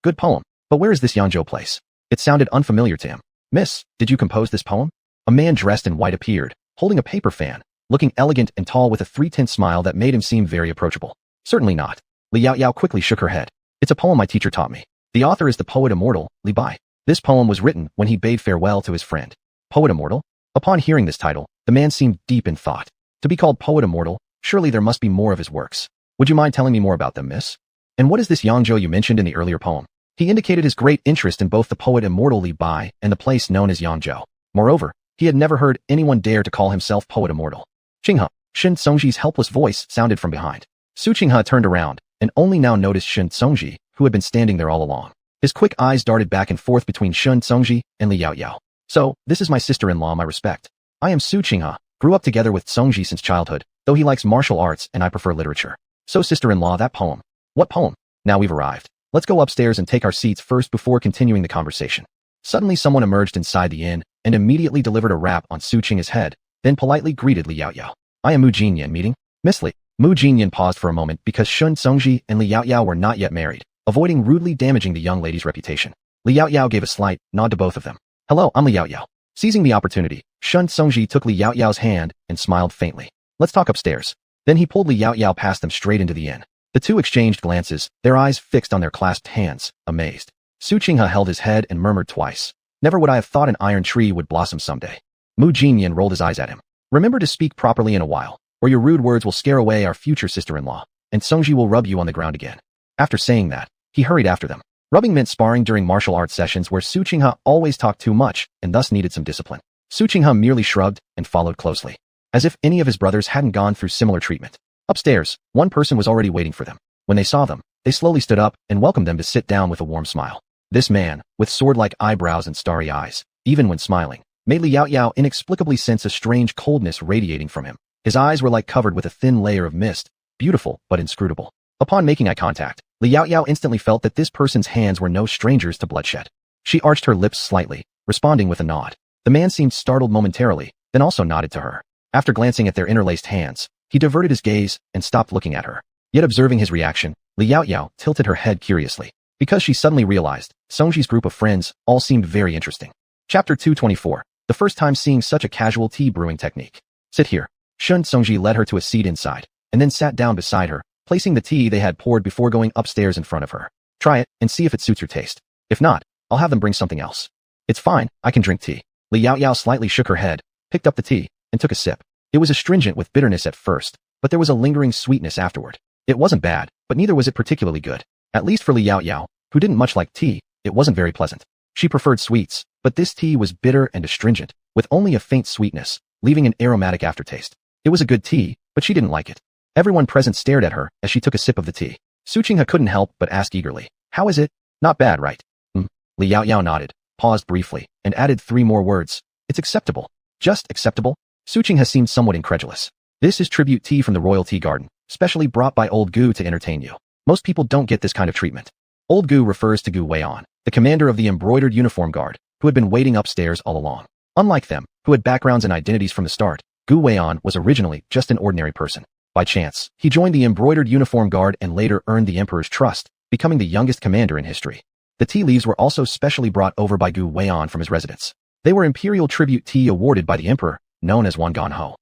Good poem. But where is this Yangzhou place? It sounded unfamiliar to him. Miss, did you compose this poem? A man dressed in white appeared, holding a paper fan, looking elegant and tall with a three-tint smile that made him seem very approachable. Certainly not. Li Yaoyao quickly shook her head. It's a poem my teacher taught me. The author is the poet immortal, Li Bai. This poem was written when he bade farewell to his friend. Poet immortal? Upon hearing this title, the man seemed deep in thought. To be called poet immortal, surely there must be more of his works. Would you mind telling me more about them, miss? And what is this Yangzhou you mentioned in the earlier poem? He indicated his great interest in both the poet immortal Li Bai and the place known as Yangzhou. Moreover, he had never heard anyone dare to call himself poet immortal. Qinghe, Shen Songji's helpless voice sounded from behind. Su Qinghe turned around and only now noticed Shen Songji, who had been standing there all along. His quick eyes darted back and forth between Shen Songji and Li Yaoyao. So, this is my sister-in-law, my respect. I am Su Qinghe, grew up together with Songji since childhood, though he likes martial arts and I prefer literature. So sister-in-law, that poem. What poem? Now we've arrived. Let's go upstairs and take our seats first before continuing the conversation. Suddenly someone emerged inside the inn and immediately delivered a rap on Su Qinghe's head, then politely greeted Li Yaoyao. I am Mu Jinyan meeting. Miss Li. Mu Jinyan paused for a moment because Shen Songji and Li Yaoyao were not yet married, avoiding rudely damaging the young lady's reputation. Li Yaoyao gave a slight nod to both of them. Hello, I'm Li Yaoyao. Seizing the opportunity, Shen Songji took Li Yaoyao's hand and smiled faintly. Let's talk upstairs. Then he pulled Li Yaoyao past them straight into the inn. The two exchanged glances, their eyes fixed on their clasped hands, amazed. Su Qinghe held his head and murmured twice. Never would I have thought an iron tree would blossom someday. Mu Jinyan rolled his eyes at him. Remember to speak properly in a while, or your rude words will scare away our future sister-in-law, and Songji will rub you on the ground again. After saying that, he hurried after them. Rubbing meant sparring during martial arts sessions where Su Qinghe always talked too much and thus needed some discipline. Su Qinghe merely shrugged and followed closely, as if any of his brothers hadn't gone through similar treatment. Upstairs, one person was already waiting for them. When they saw them, they slowly stood up and welcomed them to sit down with a warm smile. This man, with sword-like eyebrows and starry eyes, even when smiling, made Li Yaoyao inexplicably sense a strange coldness radiating from him. His eyes were like covered with a thin layer of mist, beautiful but inscrutable. Upon making eye contact, Li Yaoyao instantly felt that this person's hands were no strangers to bloodshed. She arched her lips slightly, responding with a nod. The man seemed startled momentarily, then also nodded to her. After glancing at their interlaced hands, he diverted his gaze and stopped looking at her. Yet observing his reaction, Li Yaoyao tilted her head curiously, because she suddenly realized Songji's group of friends all seemed very interesting. Chapter 224. The first time seeing such a casual tea brewing technique. Sit here. Shen Songji led her to a seat inside, and then sat down beside her, placing the tea they had poured before going upstairs in front of her. Try it and see if it suits your taste. If not, I'll have them bring something else. It's fine, I can drink tea. Li Yaoyao slightly shook her head, picked up the tea, and took a sip. It was astringent with bitterness at first, but there was a lingering sweetness afterward. It wasn't bad, but neither was it particularly good. At least for Li Yaoyao, who didn't much like tea, it wasn't very pleasant. She preferred sweets, but this tea was bitter and astringent, with only a faint sweetness, leaving an aromatic aftertaste. It was a good tea, but she didn't like it. Everyone present stared at her as she took a sip of the tea. Su Qinghe couldn't help but ask eagerly, how is it? Not bad, right? Li Yaoyao nodded, paused briefly, and added 3 more words. It's acceptable. Just acceptable? Su Qinghe seemed somewhat incredulous. This is tribute tea from the royal tea garden, specially brought by Old Gu to entertain you. Most people don't get this kind of treatment. Old Gu refers to Gu Weian, the commander of the embroidered uniform guard, who had been waiting upstairs all along. Unlike them, who had backgrounds and identities from the start, Gu Weian was originally just an ordinary person. By chance, he joined the embroidered uniform guard and later earned the emperor's trust, becoming the youngest commander in history. The tea leaves were also specially brought over by Gu Weian from his residence. They were imperial tribute tea awarded by the emperor, known as Wangan Ho.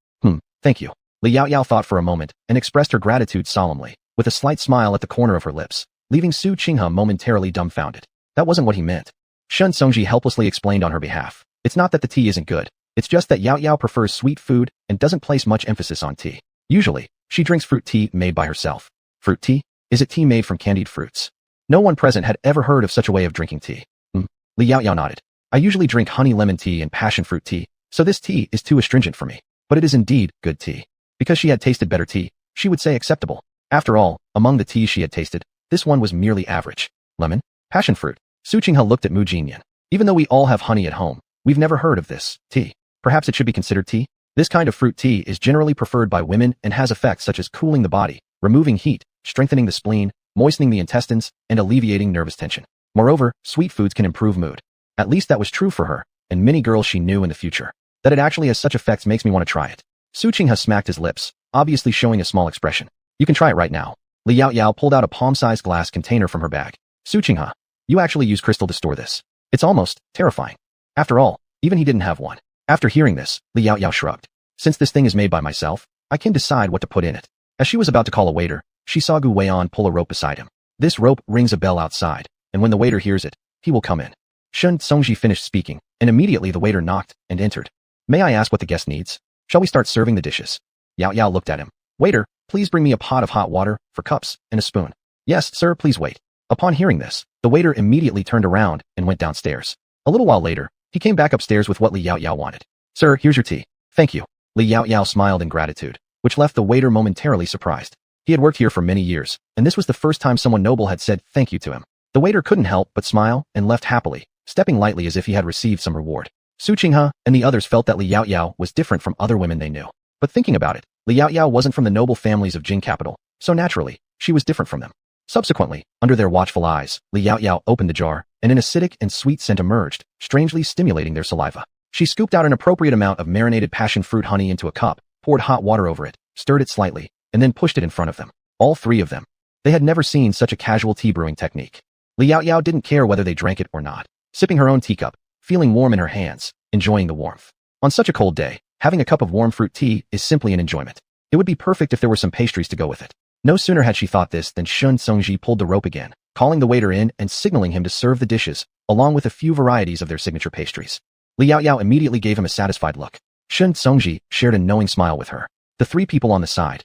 Thank you. Li Yaoyao thought for a moment and expressed her gratitude solemnly, with a slight smile at the corner of her lips, leaving Su Qinghe momentarily dumbfounded. That wasn't what he meant. Shen Songji helplessly explained on her behalf. It's not that the tea isn't good. It's just that Yaoyao prefers sweet food and doesn't place much emphasis on tea. Usually, she drinks fruit tea made by herself. Fruit tea? Is it tea made from candied fruits? No one present had ever heard of such a way of drinking tea. Li Yaoyao nodded. I usually drink honey lemon tea and passion fruit tea, so this tea is too astringent for me. But it is indeed good tea. Because she had tasted better tea, she would say acceptable. After all, among the teas she had tasted, this one was merely average. Lemon? Passion fruit? Su Qinghe looked at Mu Jinyan. Even though we all have honey at home, we've never heard of this tea. Perhaps it should be considered tea? This kind of fruit tea is generally preferred by women and has effects such as cooling the body, removing heat, strengthening the spleen, moistening the intestines, and alleviating nervous tension. Moreover, sweet foods can improve mood. At least that was true for her, and many girls she knew in the future. That it actually has such effects makes me want to try it. Su Qinghe smacked his lips, obviously showing a small expression. You can try it right now. Li Yaoyao pulled out a palm-sized glass container from her bag. Su Qinghe. You actually use crystal to store this. It's almost terrifying. After all, even he didn't have one. After hearing this, Li Yaoyao shrugged. Since this thing is made by myself, I can decide what to put in it. As she was about to call a waiter, she saw Gu Weian pull a rope beside him. This rope rings a bell outside, and when the waiter hears it, he will come in. Shun Songji finished speaking, and immediately the waiter knocked and entered. May I ask what the guest needs? Shall we start serving the dishes? Yao Yao looked at him. Waiter, please bring me a pot of hot water, 4 cups, and a spoon. Yes, sir, please wait. Upon hearing this, the waiter immediately turned around and went downstairs. A little while later, he came back upstairs with what Li Yaoyao wanted. Sir, here's your tea. Thank you. Li Yaoyao smiled in gratitude, which left the waiter momentarily surprised. He had worked here for many years, and this was the first time someone noble had said thank you to him. The waiter couldn't help but smile and left happily, stepping lightly as if he had received some reward. Su Qinghe and the others felt that Li Yaoyao was different from other women they knew. But thinking about it, Li Yaoyao wasn't from the noble families of Jing capital, so naturally, she was different from them. Subsequently, under their watchful eyes, Li Yaoyao opened the jar, and an acidic and sweet scent emerged, strangely stimulating their saliva. She scooped out an appropriate amount of marinated passion fruit honey into a cup, poured hot water over it, stirred it slightly, and then pushed it in front of them. All 3 of them. They had never seen such a casual tea brewing technique. Li Yaoyao didn't care whether they drank it or not, sipping her own teacup, feeling warm in her hands, enjoying the warmth. On such a cold day, having a cup of warm fruit tea is simply an enjoyment. It would be perfect if there were some pastries to go with it. No sooner had she thought this than Shun Songji pulled the rope again, calling the waiter in and signaling him to serve the dishes, along with a few varieties of their signature pastries. Li Yaoyao immediately gave him a satisfied look. Shun Songji shared a knowing smile with her. The 3 people on the side.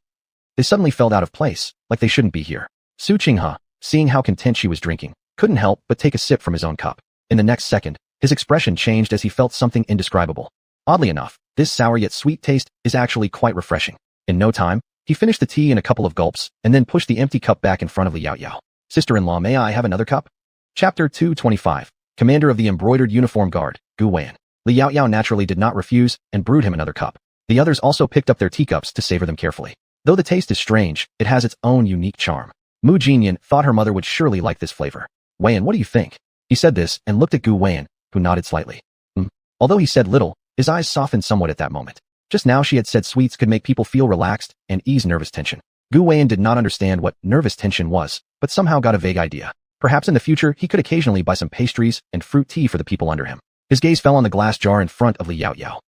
They suddenly felt out of place, like they shouldn't be here. Su Qinghe, seeing how content she was drinking, couldn't help but take a sip from his own cup. In the next second, his expression changed as he felt something indescribable. Oddly enough, this sour yet sweet taste is actually quite refreshing. In no time, he finished the tea in a couple of gulps, and then pushed the empty cup back in front of Li Yaoyao. Sister-in-law, may I have another cup? Chapter 225. Commander of the Embroidered Uniform Guard, Gu Weian. Li Yaoyao naturally did not refuse and brewed him another cup. The others also picked up their teacups to savor them carefully. Though the taste is strange, it has its own unique charm. Mu Jinyan thought her mother would surely like this flavor. Weian, what do you think? He said this and looked at Gu Weian, who nodded slightly. Although he said little, his eyes softened somewhat at that moment. Just now she had said sweets could make people feel relaxed and ease nervous tension. Gu Weian did not understand what nervous tension was, but somehow got a vague idea. Perhaps in the future he could occasionally buy some pastries and fruit tea for the people under him. His gaze fell on the glass jar in front of Li Yaoyao.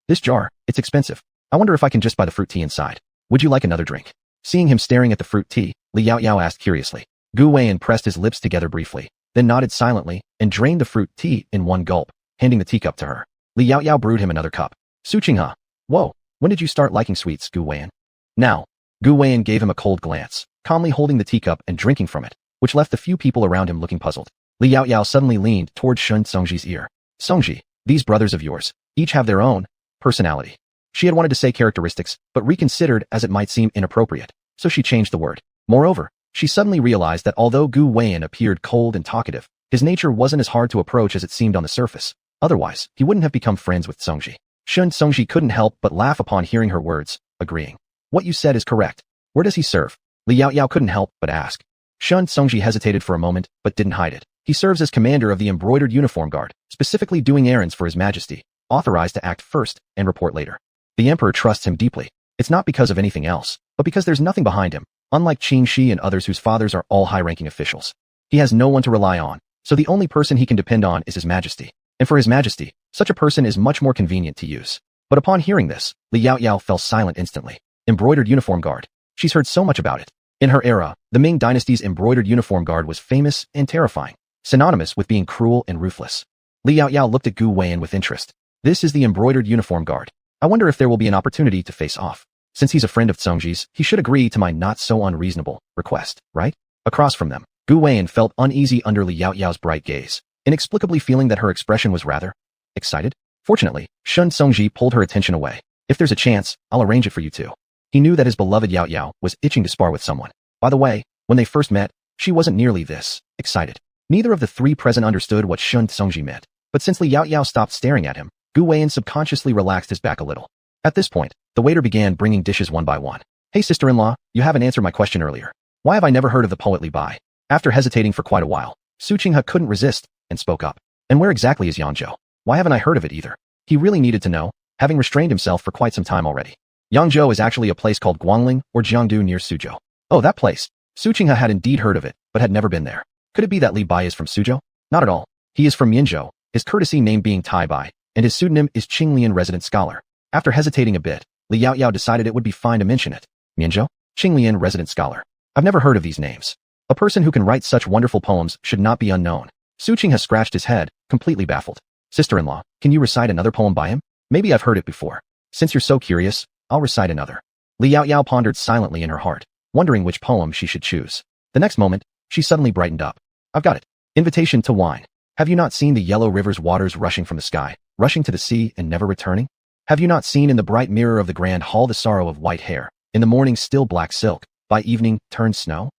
This jar, it's expensive. I wonder if I can just buy the fruit tea inside. Would you like another drink? Seeing him staring at the fruit tea, Li Yaoyao asked curiously. Gu Weian pressed his lips together briefly, then nodded silently and drained the fruit tea in one gulp, handing the teacup to her. Li Yaoyao brewed him another cup. Su Qinghe. Whoa, when did you start liking sweets, Gu Weian? Now. Gu Weian gave him a cold glance, calmly holding the teacup and drinking from it, which left the few people around him looking puzzled. Li Yaoyao suddenly leaned toward Shun Songji's ear. Songji, these brothers of yours, each have their own personality. She had wanted to say characteristics, but reconsidered as it might seem inappropriate, so she changed the word. Moreover, she suddenly realized that although Gu Weian appeared cold and talkative, his nature wasn't as hard to approach as it seemed on the surface. Otherwise, he wouldn't have become friends with Songji. Shun Songji couldn't help but laugh upon hearing her words, agreeing. What you said is correct. Where does he serve? Li Yaoyao couldn't help but ask. Shun Songji hesitated for a moment, but didn't hide it. He serves as commander of the Embroidered Uniform Guard, specifically doing errands for His Majesty, authorized to act first and report later. The Emperor trusts him deeply. It's not because of anything else, but because there's nothing behind him, unlike Qin Shi and others whose fathers are all high-ranking officials. He has no one to rely on, so the only person he can depend on is His Majesty. And for His Majesty, such a person is much more convenient to use. But upon hearing this, Li Yaoyao fell silent instantly. Embroidered Uniform Guard. She's heard so much about it. In her era, the Ming Dynasty's Embroidered Uniform Guard was famous and terrifying, synonymous with being cruel and ruthless. Li Yaoyao looked at Gu Weian with interest. This is the Embroidered Uniform Guard. I wonder if there will be an opportunity to face off. Since he's a friend of Songji's, he should agree to my not-so-unreasonable request, right? Across from them, Gu Weian felt uneasy under Li Yaoyao's bright gaze, inexplicably feeling that her expression was rather excited. Fortunately, Shun Songji pulled her attention away. If there's a chance, I'll arrange it for you two. He knew that his beloved Yaoyao was itching to spar with someone. By the way, when they first met, she wasn't nearly this excited. Neither of the 3 present understood what Shun Songji meant, but since Li Yaoyao stopped staring at him, Gu Weian subconsciously relaxed his back a little. At this point, the waiter began bringing dishes one by one. Hey sister-in-law, you haven't answered my question earlier. Why have I never heard of the poet Li Bai? After hesitating for quite a while, Su Qinghe couldn't resist and spoke up. And where exactly is Yangzhou? Why haven't I heard of it either? He really needed to know, having restrained himself for quite some time already. Yangzhou is actually a place called Guangling or Jiangdu near Suzhou. Oh, that place. Su Qinghe had indeed heard of it, but had never been there. Could it be that Li Bai is from Suzhou? Not at all. He is from Mianzhou, his courtesy name being Tai Bai, and his pseudonym is Qinglian resident scholar. After hesitating a bit, Li Yaoyao decided it would be fine to mention it. Mianzhou? Qinglian resident scholar. I've never heard of these names. A person who can write such wonderful poems should not be unknown. Su Qing has scratched his head, completely baffled. Sister-in-law, can you recite another poem by him? Maybe I've heard it before. Since you're so curious, I'll recite another. Li Yaoyao pondered silently in her heart, wondering which poem she should choose. The next moment, she suddenly brightened up. I've got it. Invitation to wine. Have you not seen the yellow river's waters rushing from the sky, rushing to the sea and never returning? Have you not seen in the bright mirror of the grand hall the sorrow of white hair, in the morning still black silk, by evening turned snow?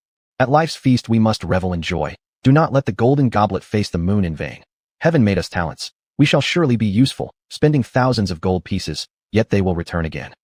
At life's feast we must revel in joy. Do not let the golden goblet face the moon in vain. Heaven made us talents. We shall surely be useful, spending thousands of gold pieces, yet they will return again.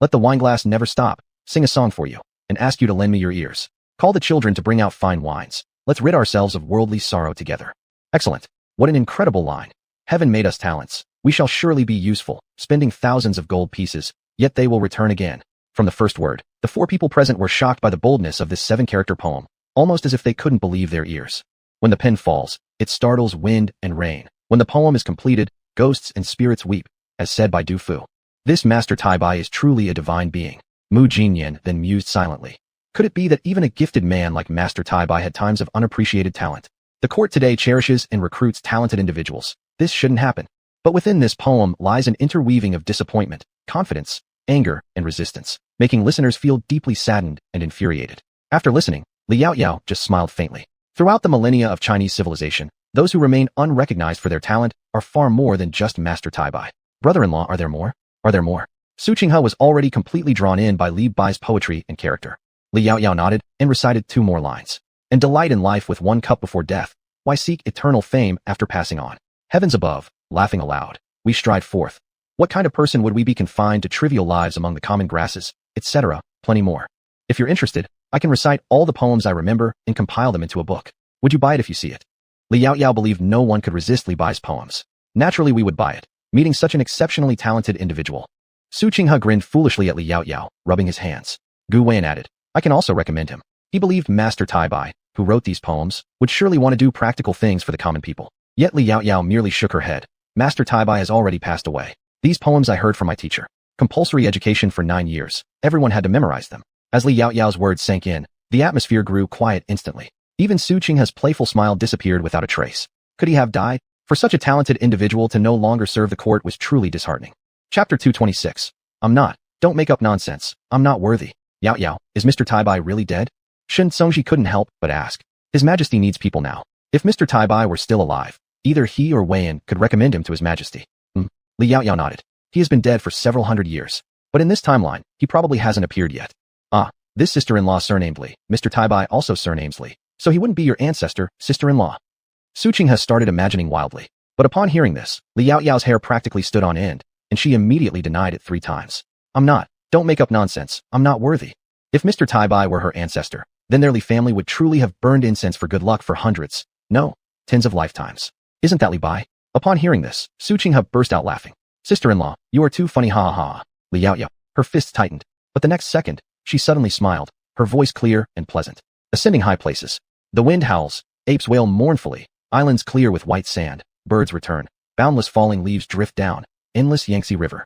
Let the wineglass never stop, sing a song for you, and ask you to lend me your ears. Call the children to bring out fine wines. Let's rid ourselves of worldly sorrow together. Excellent. What an incredible line. Heaven made us talents. We shall surely be useful, spending thousands of gold pieces, yet they will return again. From the first word, the four people present were shocked by the boldness of this 7-character poem, almost as if they couldn't believe their ears. When the pen falls, it startles wind and rain. When the poem is completed, ghosts and spirits weep, as said by Du Fu. This Master Tai Bai is truly a divine being. Mu Jinyan then mused silently. Could it be that even a gifted man like Master Tai Bai had times of unappreciated talent? The court today cherishes and recruits talented individuals. This shouldn't happen. But within this poem lies an interweaving of disappointment, confidence, anger, and resistance, making listeners feel deeply saddened and infuriated. After listening, Li Yaoyao just smiled faintly. Throughout the millennia of Chinese civilization, those who remain unrecognized for their talent are far more than just Master Tai Bai. Brother-in-law, are there more? Are there more? Su Qinghe was already completely drawn in by Li Bai's poetry and character. Li Yaoyao nodded and recited 2 more lines. And delight in life with 1 cup before death. Why seek eternal fame after passing on? Heavens above, laughing aloud, we stride forth. What kind of person would we be confined to trivial lives among the common grasses, etc., plenty more. If you're interested, I can recite all the poems I remember and compile them into a book. Would you buy it if you see it? Li Yaoyao believed no one could resist Li Bai's poems. Naturally we would buy it, meeting such an exceptionally talented individual. Su Qinghe grinned foolishly at Li Yaoyao, rubbing his hands. Gu Wen added, I can also recommend him. He believed Master Tai Bai, who wrote these poems, would surely want to do practical things for the common people. Yet Li Yaoyao merely shook her head. Master Tai Bai has already passed away. These poems I heard from my teacher. Compulsory education for 9 years. Everyone had to memorize them. As Li Yaoyao's words sank in, the atmosphere grew quiet instantly. Even Su Qinghe's playful smile disappeared without a trace. Could he have died? For such a talented individual to no longer serve the court was truly disheartening. Chapter 226. I'm not. Don't make up nonsense. I'm not worthy. Yaoyao, is Mr. Tai Bai really dead? Shen Songji couldn't help but ask. His Majesty needs people now. If Mr. Tai Bai were still alive, either he or Weiyan could recommend him to His Majesty. Li Yaoyao nodded. He has been dead for several hundred years. But in this timeline, he probably hasn't appeared yet. Ah, this sister-in-law surnamed Li. Mr. Tai Bai also surnames Li. So he wouldn't be your ancestor, sister-in-law. Su Qinghe started imagining wildly. But upon hearing this, Li Yaoyao's hair practically stood on end, and she immediately denied it 3 times. I'm not. Don't make up nonsense. I'm not worthy. If Mr. Tai Bai were her ancestor, then their Li family would truly have burned incense for good luck for hundreds, no, tens of lifetimes. Isn't that Li Bai? Upon hearing this, Su Qinghe burst out laughing. Sister-in-law, you are too funny, ha ha ha. Li Yaoyao. Her fists tightened, but the next second, she suddenly smiled, her voice clear and pleasant. Ascending high places. The wind howls, apes wail mournfully, islands clear with white sand, birds return, boundless falling leaves drift down, endless Yangtze River.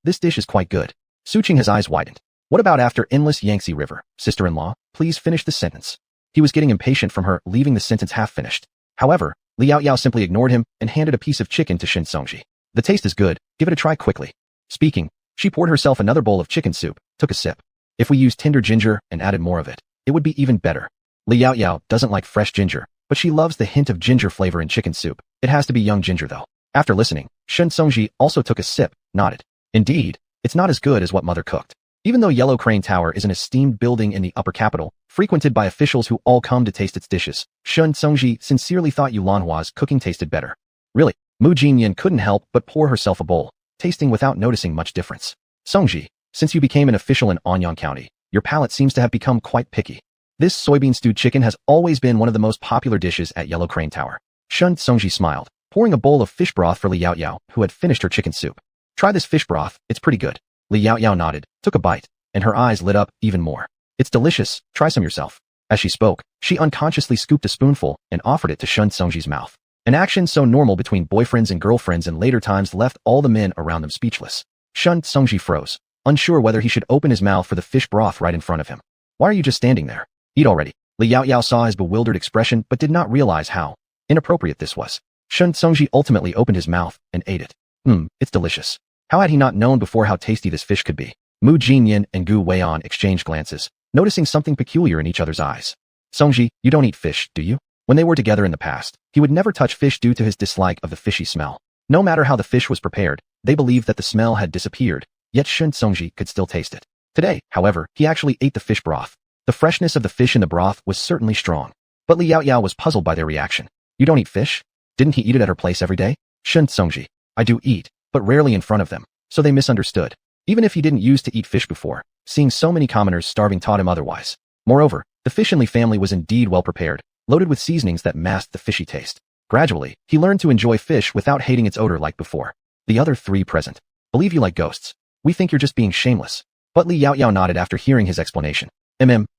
This dish is quite good. Su Qinghe's eyes widened. What about after endless Yangtze River, sister-in-law? Please finish the sentence. He was getting impatient from her leaving the sentence half-finished. However, Li Yaoyao simply ignored him and handed a piece of chicken to Shen Songji. The taste is good, give it a try quickly. Speaking, she poured herself another bowl of chicken soup, took a sip. If we used tender ginger and added more of it, it would be even better. Li Yaoyao doesn't like fresh ginger, but she loves the hint of ginger flavor in chicken soup. It has to be young ginger though. After listening, Shen Songji also took a sip, nodded. Indeed, it's not as good as what mother cooked. Even though Yellow Crane Tower is an esteemed building in the upper capital, frequented by officials who all come to taste its dishes, Shen Songji sincerely thought Yulanhua's cooking tasted better. Really, Mu Jinyan couldn't help but pour herself a bowl, tasting without noticing much difference. Songji, since you became an official in Anyang County, your palate seems to have become quite picky. This soybean stewed chicken has always been one of the most popular dishes at Yellow Crane Tower. Shen Songji smiled, pouring a bowl of fish broth for Li Yaoyao, who had finished her chicken soup. Try this fish broth, it's pretty good. Li Yaoyao nodded, took a bite, and her eyes lit up even more. It's delicious, try some yourself. As she spoke, she unconsciously scooped a spoonful and offered it to Shun Songji's mouth. An action so normal between boyfriends and girlfriends in later times left all the men around them speechless. Shun Songji froze, unsure whether he should open his mouth for the fish broth right in front of him. Why are you just standing there? Eat already. Li Yaoyao saw his bewildered expression but did not realize how inappropriate this was. Shun Songji ultimately opened his mouth and ate it. It's delicious. How had he not known before how tasty this fish could be? Mu Jinyan and Gu Weian exchanged glances, noticing something peculiar in each other's eyes. Songji, you don't eat fish, do you? When they were together in the past, he would never touch fish due to his dislike of the fishy smell. No matter how the fish was prepared, they believed that the smell had disappeared, yet Shun Songji could still taste it. Today, however, he actually ate the fish broth. The freshness of the fish in the broth was certainly strong. But Li Yaoyao was puzzled by their reaction. You don't eat fish? Didn't he eat it at her place every day? Shun Songji, I do eat, but rarely in front of them. So they misunderstood. Even if he didn't use to eat fish before, seeing so many commoners starving taught him otherwise. Moreover, the fish in Li family was indeed well prepared, loaded with seasonings that masked the fishy taste. Gradually, he learned to enjoy fish without hating its odor like before. The other three present believe you like ghosts. We think you're just being shameless. But Li Yaoyao nodded after hearing his explanation.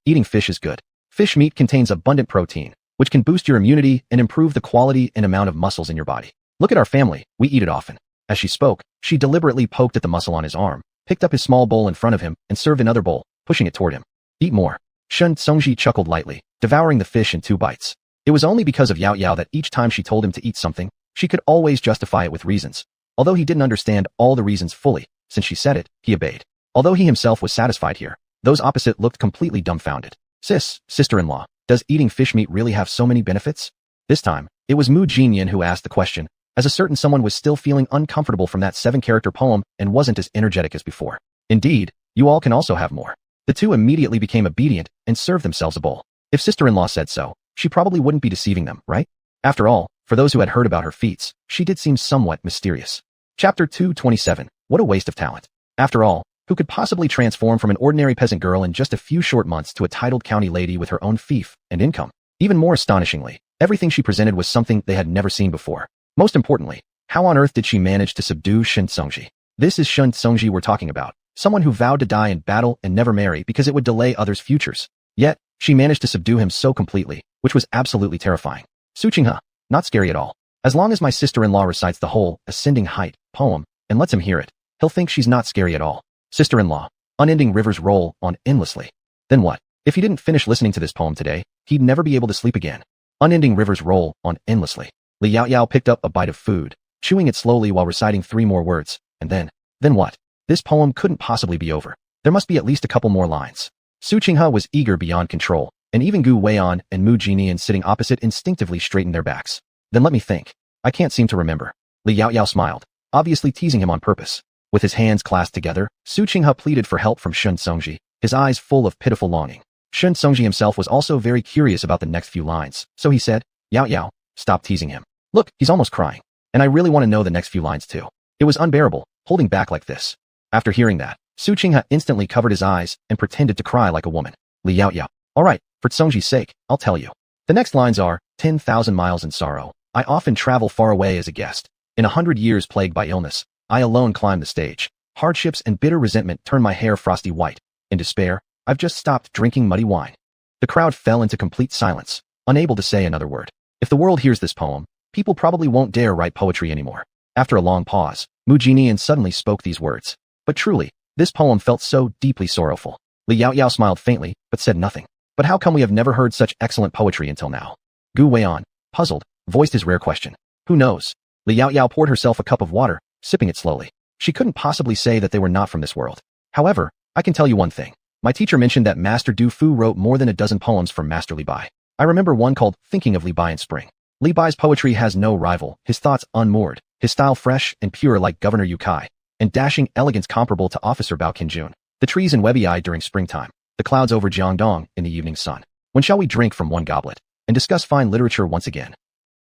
Eating fish is good. Fish meat contains abundant protein, which can boost your immunity and improve the quality and amount of muscles in your body. Look at our family, we eat it often. As she spoke, she deliberately poked at the muscle on his arm, picked up his small bowl in front of him, and served another bowl, pushing it toward him. Eat more. Shun Songji chuckled lightly, devouring the fish in 2 bites. It was only because of Yaoyao that each time she told him to eat something, she could always justify it with reasons. Although he didn't understand all the reasons fully, since she said it, he obeyed. Although he himself was satisfied here, those opposite looked completely dumbfounded. Sister-in-law, does eating fish meat really have so many benefits? This time, it was Mu Jinyan who asked the question, as a certain someone was still feeling uncomfortable from that 7-character poem and wasn't as energetic as before. Indeed, you all can also have more. The two immediately became obedient and served themselves a bowl. If sister-in-law said so, she probably wouldn't be deceiving them, right? After all, for those who had heard about her feats, she did seem somewhat mysterious. Chapter 227. What a waste of talent. After all, who could possibly transform from an ordinary peasant girl in just a few short months to a titled county lady with her own fief and income? Even more astonishingly, everything she presented was something they had never seen before. Most importantly, how on earth did she manage to subdue Shun Songji? This is Shun Songji we're talking about, someone who vowed to die in battle and never marry because it would delay others' futures. Yet, she managed to subdue him so completely, which was absolutely terrifying. Su Qinghe, not scary at all. As long as my sister-in-law recites the whole Ascending Height poem and lets him hear it, he'll think she's not scary at all. Sister-in-law, unending rivers roll on endlessly. Then what? If he didn't finish listening to this poem today, he'd never be able to sleep again. Unending rivers roll on endlessly. Li Yaoyao picked up a bite of food, chewing it slowly while reciting 3 more words, and then what? This poem couldn't possibly be over. There must be at least a couple more lines. Su Qinghe was eager beyond control, and even Gu Weian and Mu Jinyan sitting opposite instinctively straightened their backs. Then let me think. I can't seem to remember. Li Yaoyao smiled, obviously teasing him on purpose. With his hands clasped together, Su Qinghe pleaded for help from Shun Songji, his eyes full of pitiful longing. Shun Songji himself was also very curious about the next few lines, so he said, Yaoyao, stop teasing him. Look, he's almost crying. And I really want to know the next few lines too. It was unbearable, holding back like this. After hearing that, Su Qinghe instantly covered his eyes and pretended to cry like a woman. Li Yaoyao, alright, for Songji's sake, I'll tell you. The next lines are, 10,000 miles in sorrow. I often travel far away as a guest. In 100 years plagued by illness, I alone climb the stage. Hardships and bitter resentment turn my hair frosty white. In despair, I've just stopped drinking muddy wine. The crowd fell into complete silence, unable to say another word. If the world hears this poem, people probably won't dare write poetry anymore. After a long pause, Mu Jinyan suddenly spoke these words. But truly, this poem felt so deeply sorrowful. Li Yaoyao smiled faintly, but said nothing. But how come we have never heard such excellent poetry until now? Gu Weian, puzzled, voiced his rare question. Who knows? Li Yaoyao poured herself a cup of water, sipping it slowly. She couldn't possibly say that they were not from this world. However, I can tell you one thing. My teacher mentioned that Master Du Fu wrote more than a dozen poems for Master Li Bai. I remember one called Thinking of Li Bai in Spring. Li Bai's poetry has no rival, his thoughts unmoored, his style fresh and pure like Governor Yu Kai, and dashing elegance comparable to Officer Bao Qinjun. The trees in Webi during springtime, the clouds over Jiangdong in the evening sun. When shall we drink from one goblet and discuss fine literature once again?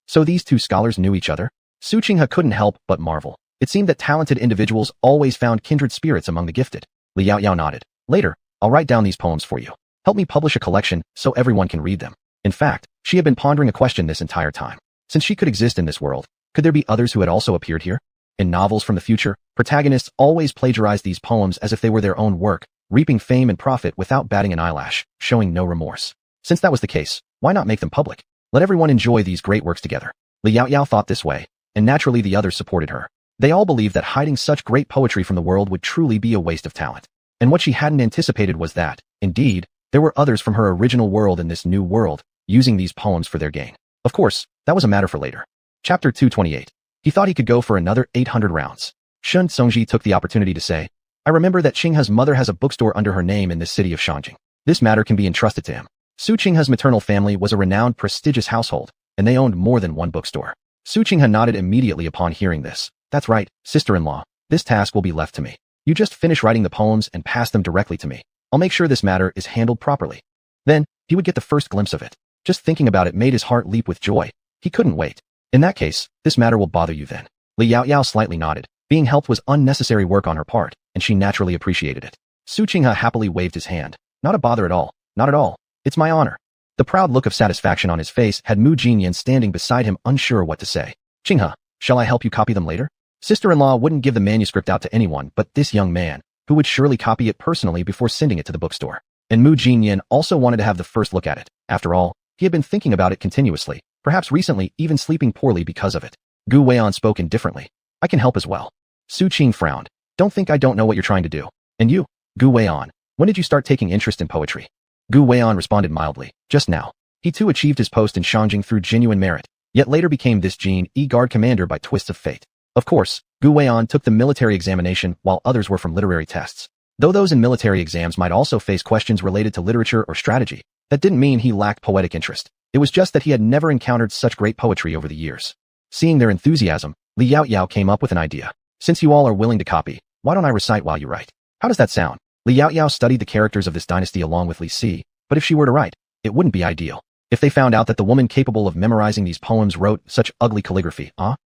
So these two scholars knew each other? Su Qinghe couldn't help but marvel. It seemed that talented individuals always found kindred spirits among the gifted. Li Yaoyao nodded. Later, I'll write down these poems for you. Help me publish a collection so everyone can read them. In fact, she had been pondering a question this entire time. Since she could exist in this world, could there be others who had also appeared here? In novels from the future, protagonists always plagiarize these poems as if they were their own work, reaping fame and profit without batting an eyelash, showing no remorse. Since that was the case, why not make them public? Let everyone enjoy these great works together. Li Yaoyao thought this way, and naturally the others supported her. They all believed that hiding such great poetry from the world would truly be a waste of talent. And what she hadn't anticipated was that, indeed, there were others from her original world in this new world, using these poems for their gain. Of course, that was a matter for later. Chapter 228. He thought he could go for another 800 rounds. Shun Songji took the opportunity to say, I remember that Qinghe's mother has a bookstore under her name in this city of Shangjing. This matter can be entrusted to him. Su Qinghe's maternal family was a renowned, prestigious household, and they owned more than one bookstore. Su Qinghe nodded immediately upon hearing this. That's right, sister-in-law. This task will be left to me. You just finish writing the poems and pass them directly to me. I'll make sure this matter is handled properly. Then, he would get the first glimpse of it. Just thinking about it made his heart leap with joy. He couldn't wait. In that case, this matter will bother you then. Li Yaoyao slightly nodded. Being helped was unnecessary work on her part, and she naturally appreciated it. Su Qinghe happily waved his hand. Not a bother at all. Not at all. It's my honor. The proud look of satisfaction on his face had Mu Jinyan standing beside him unsure what to say. Qinghe, shall I help you copy them later? Sister-in-law wouldn't give the manuscript out to anyone but this young man, who would surely copy it personally before sending it to the bookstore. And Mu Jinyan also wanted to have the first look at it. After all, he had been thinking about it continuously, perhaps recently even sleeping poorly because of it. Gu Weian spoke indifferently. I can help as well. Su Qing frowned. Don't think I don't know what you're trying to do. And you, Gu Weian, when did you start taking interest in poetry? Gu Weian responded mildly. Just now. He too achieved his post in Shangjing through genuine merit, yet later became this Jin E-Guard commander by twists of fate. Of course, Gu Weian took the military examination while others were from literary tests. Though those in military exams might also face questions related to literature or strategy, that didn't mean he lacked poetic interest. It was just that he had never encountered such great poetry over the years. Seeing their enthusiasm, Li Yaoyao came up with an idea. Since you all are willing to copy, why don't I recite while you write? How does that sound? Li Yaoyao studied the characters of this dynasty along with Li Si, but if she were to write, it wouldn't be ideal. If they found out that the woman capable of memorizing these poems wrote such ugly calligraphy,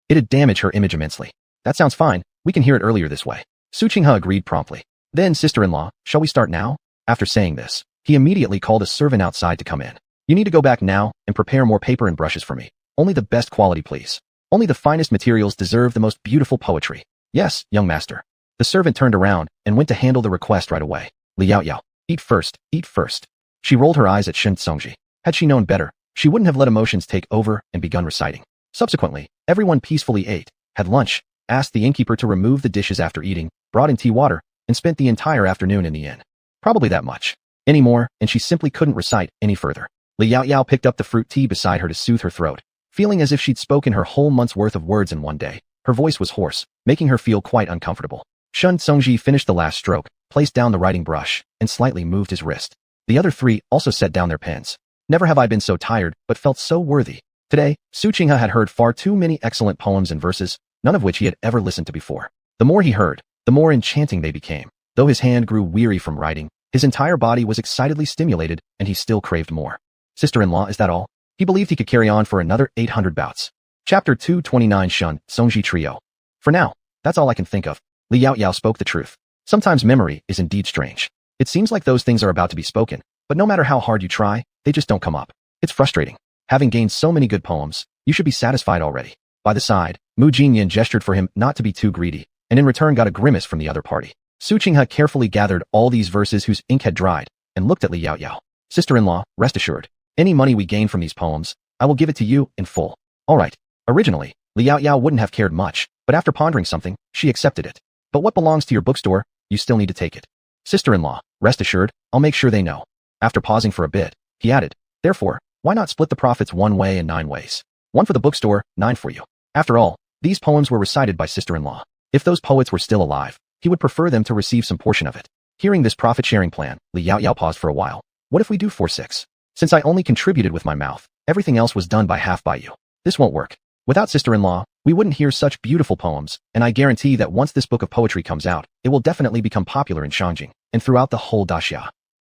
it'd damage her image immensely. That sounds fine, we can hear it earlier this way. Su Qinghe agreed promptly. Then, sister-in-law, shall we start now? After saying this, he immediately called a servant outside to come in. You need to go back now and prepare more paper and brushes for me. Only the best quality, please. Only the finest materials deserve the most beautiful poetry. Yes, young master. The servant turned around and went to handle the request right away. Li Yaoyao, eat first, eat first. She rolled her eyes at Shen Songji. Had she known better, she wouldn't have let emotions take over and begun reciting. Subsequently, everyone peacefully ate, had lunch, asked the innkeeper to remove the dishes after eating, brought in tea water, and spent the entire afternoon in the inn. Probably that much. Any more, and she simply couldn't recite any further. Li Yaoyao picked up the fruit tea beside her to soothe her throat. Feeling as if she'd spoken her whole month's worth of words in one day, her voice was hoarse, making her feel quite uncomfortable. Shun Songji finished the last stroke, placed down the writing brush, and slightly moved his wrist. The other three also set down their pens. Never have I been so tired, but felt so worthy. Today, Su Qinghe had heard far too many excellent poems and verses, none of which he had ever listened to before. The more he heard, the more enchanting they became. Though his hand grew weary from writing, his entire body was excitedly stimulated, and he still craved more. Sister-in-law, is that all? He believed he could carry on for another 800 bouts. Chapter 229 Shun, Songji Trio. For now, that's all I can think of. Li Yaoyao spoke the truth. Sometimes memory is indeed strange. It seems like those things are about to be spoken, but no matter how hard you try, they just don't come up. It's frustrating. Having gained so many good poems, you should be satisfied already. By the side, Mu Jinyan gestured for him not to be too greedy, and in return got a grimace from the other party. Su Qinghe carefully gathered all these verses whose ink had dried, and looked at Li Yaoyao. Sister-in-law, rest assured, any money we gain from these poems, I will give it to you in full. All right. Originally, Li Yaoyao wouldn't have cared much, but after pondering something, she accepted it. But what belongs to your bookstore, you still need to take it. Sister-in-law, rest assured, I'll make sure they know. After pausing for a bit, he added, therefore, why not split the profits 1 way and 9 ways? 1 for the bookstore, 9 for you. After all, these poems were recited by sister-in-law. If those poets were still alive, he would prefer them to receive some portion of it. Hearing this profit-sharing plan, Li Yaoyao paused for a while. What if we do 4/6? Since I only contributed with my mouth, everything else was done by half by you. This won't work. Without sister-in-law, we wouldn't hear such beautiful poems, and I guarantee that once this book of poetry comes out, it will definitely become popular in Shangjing, and throughout the whole daxia.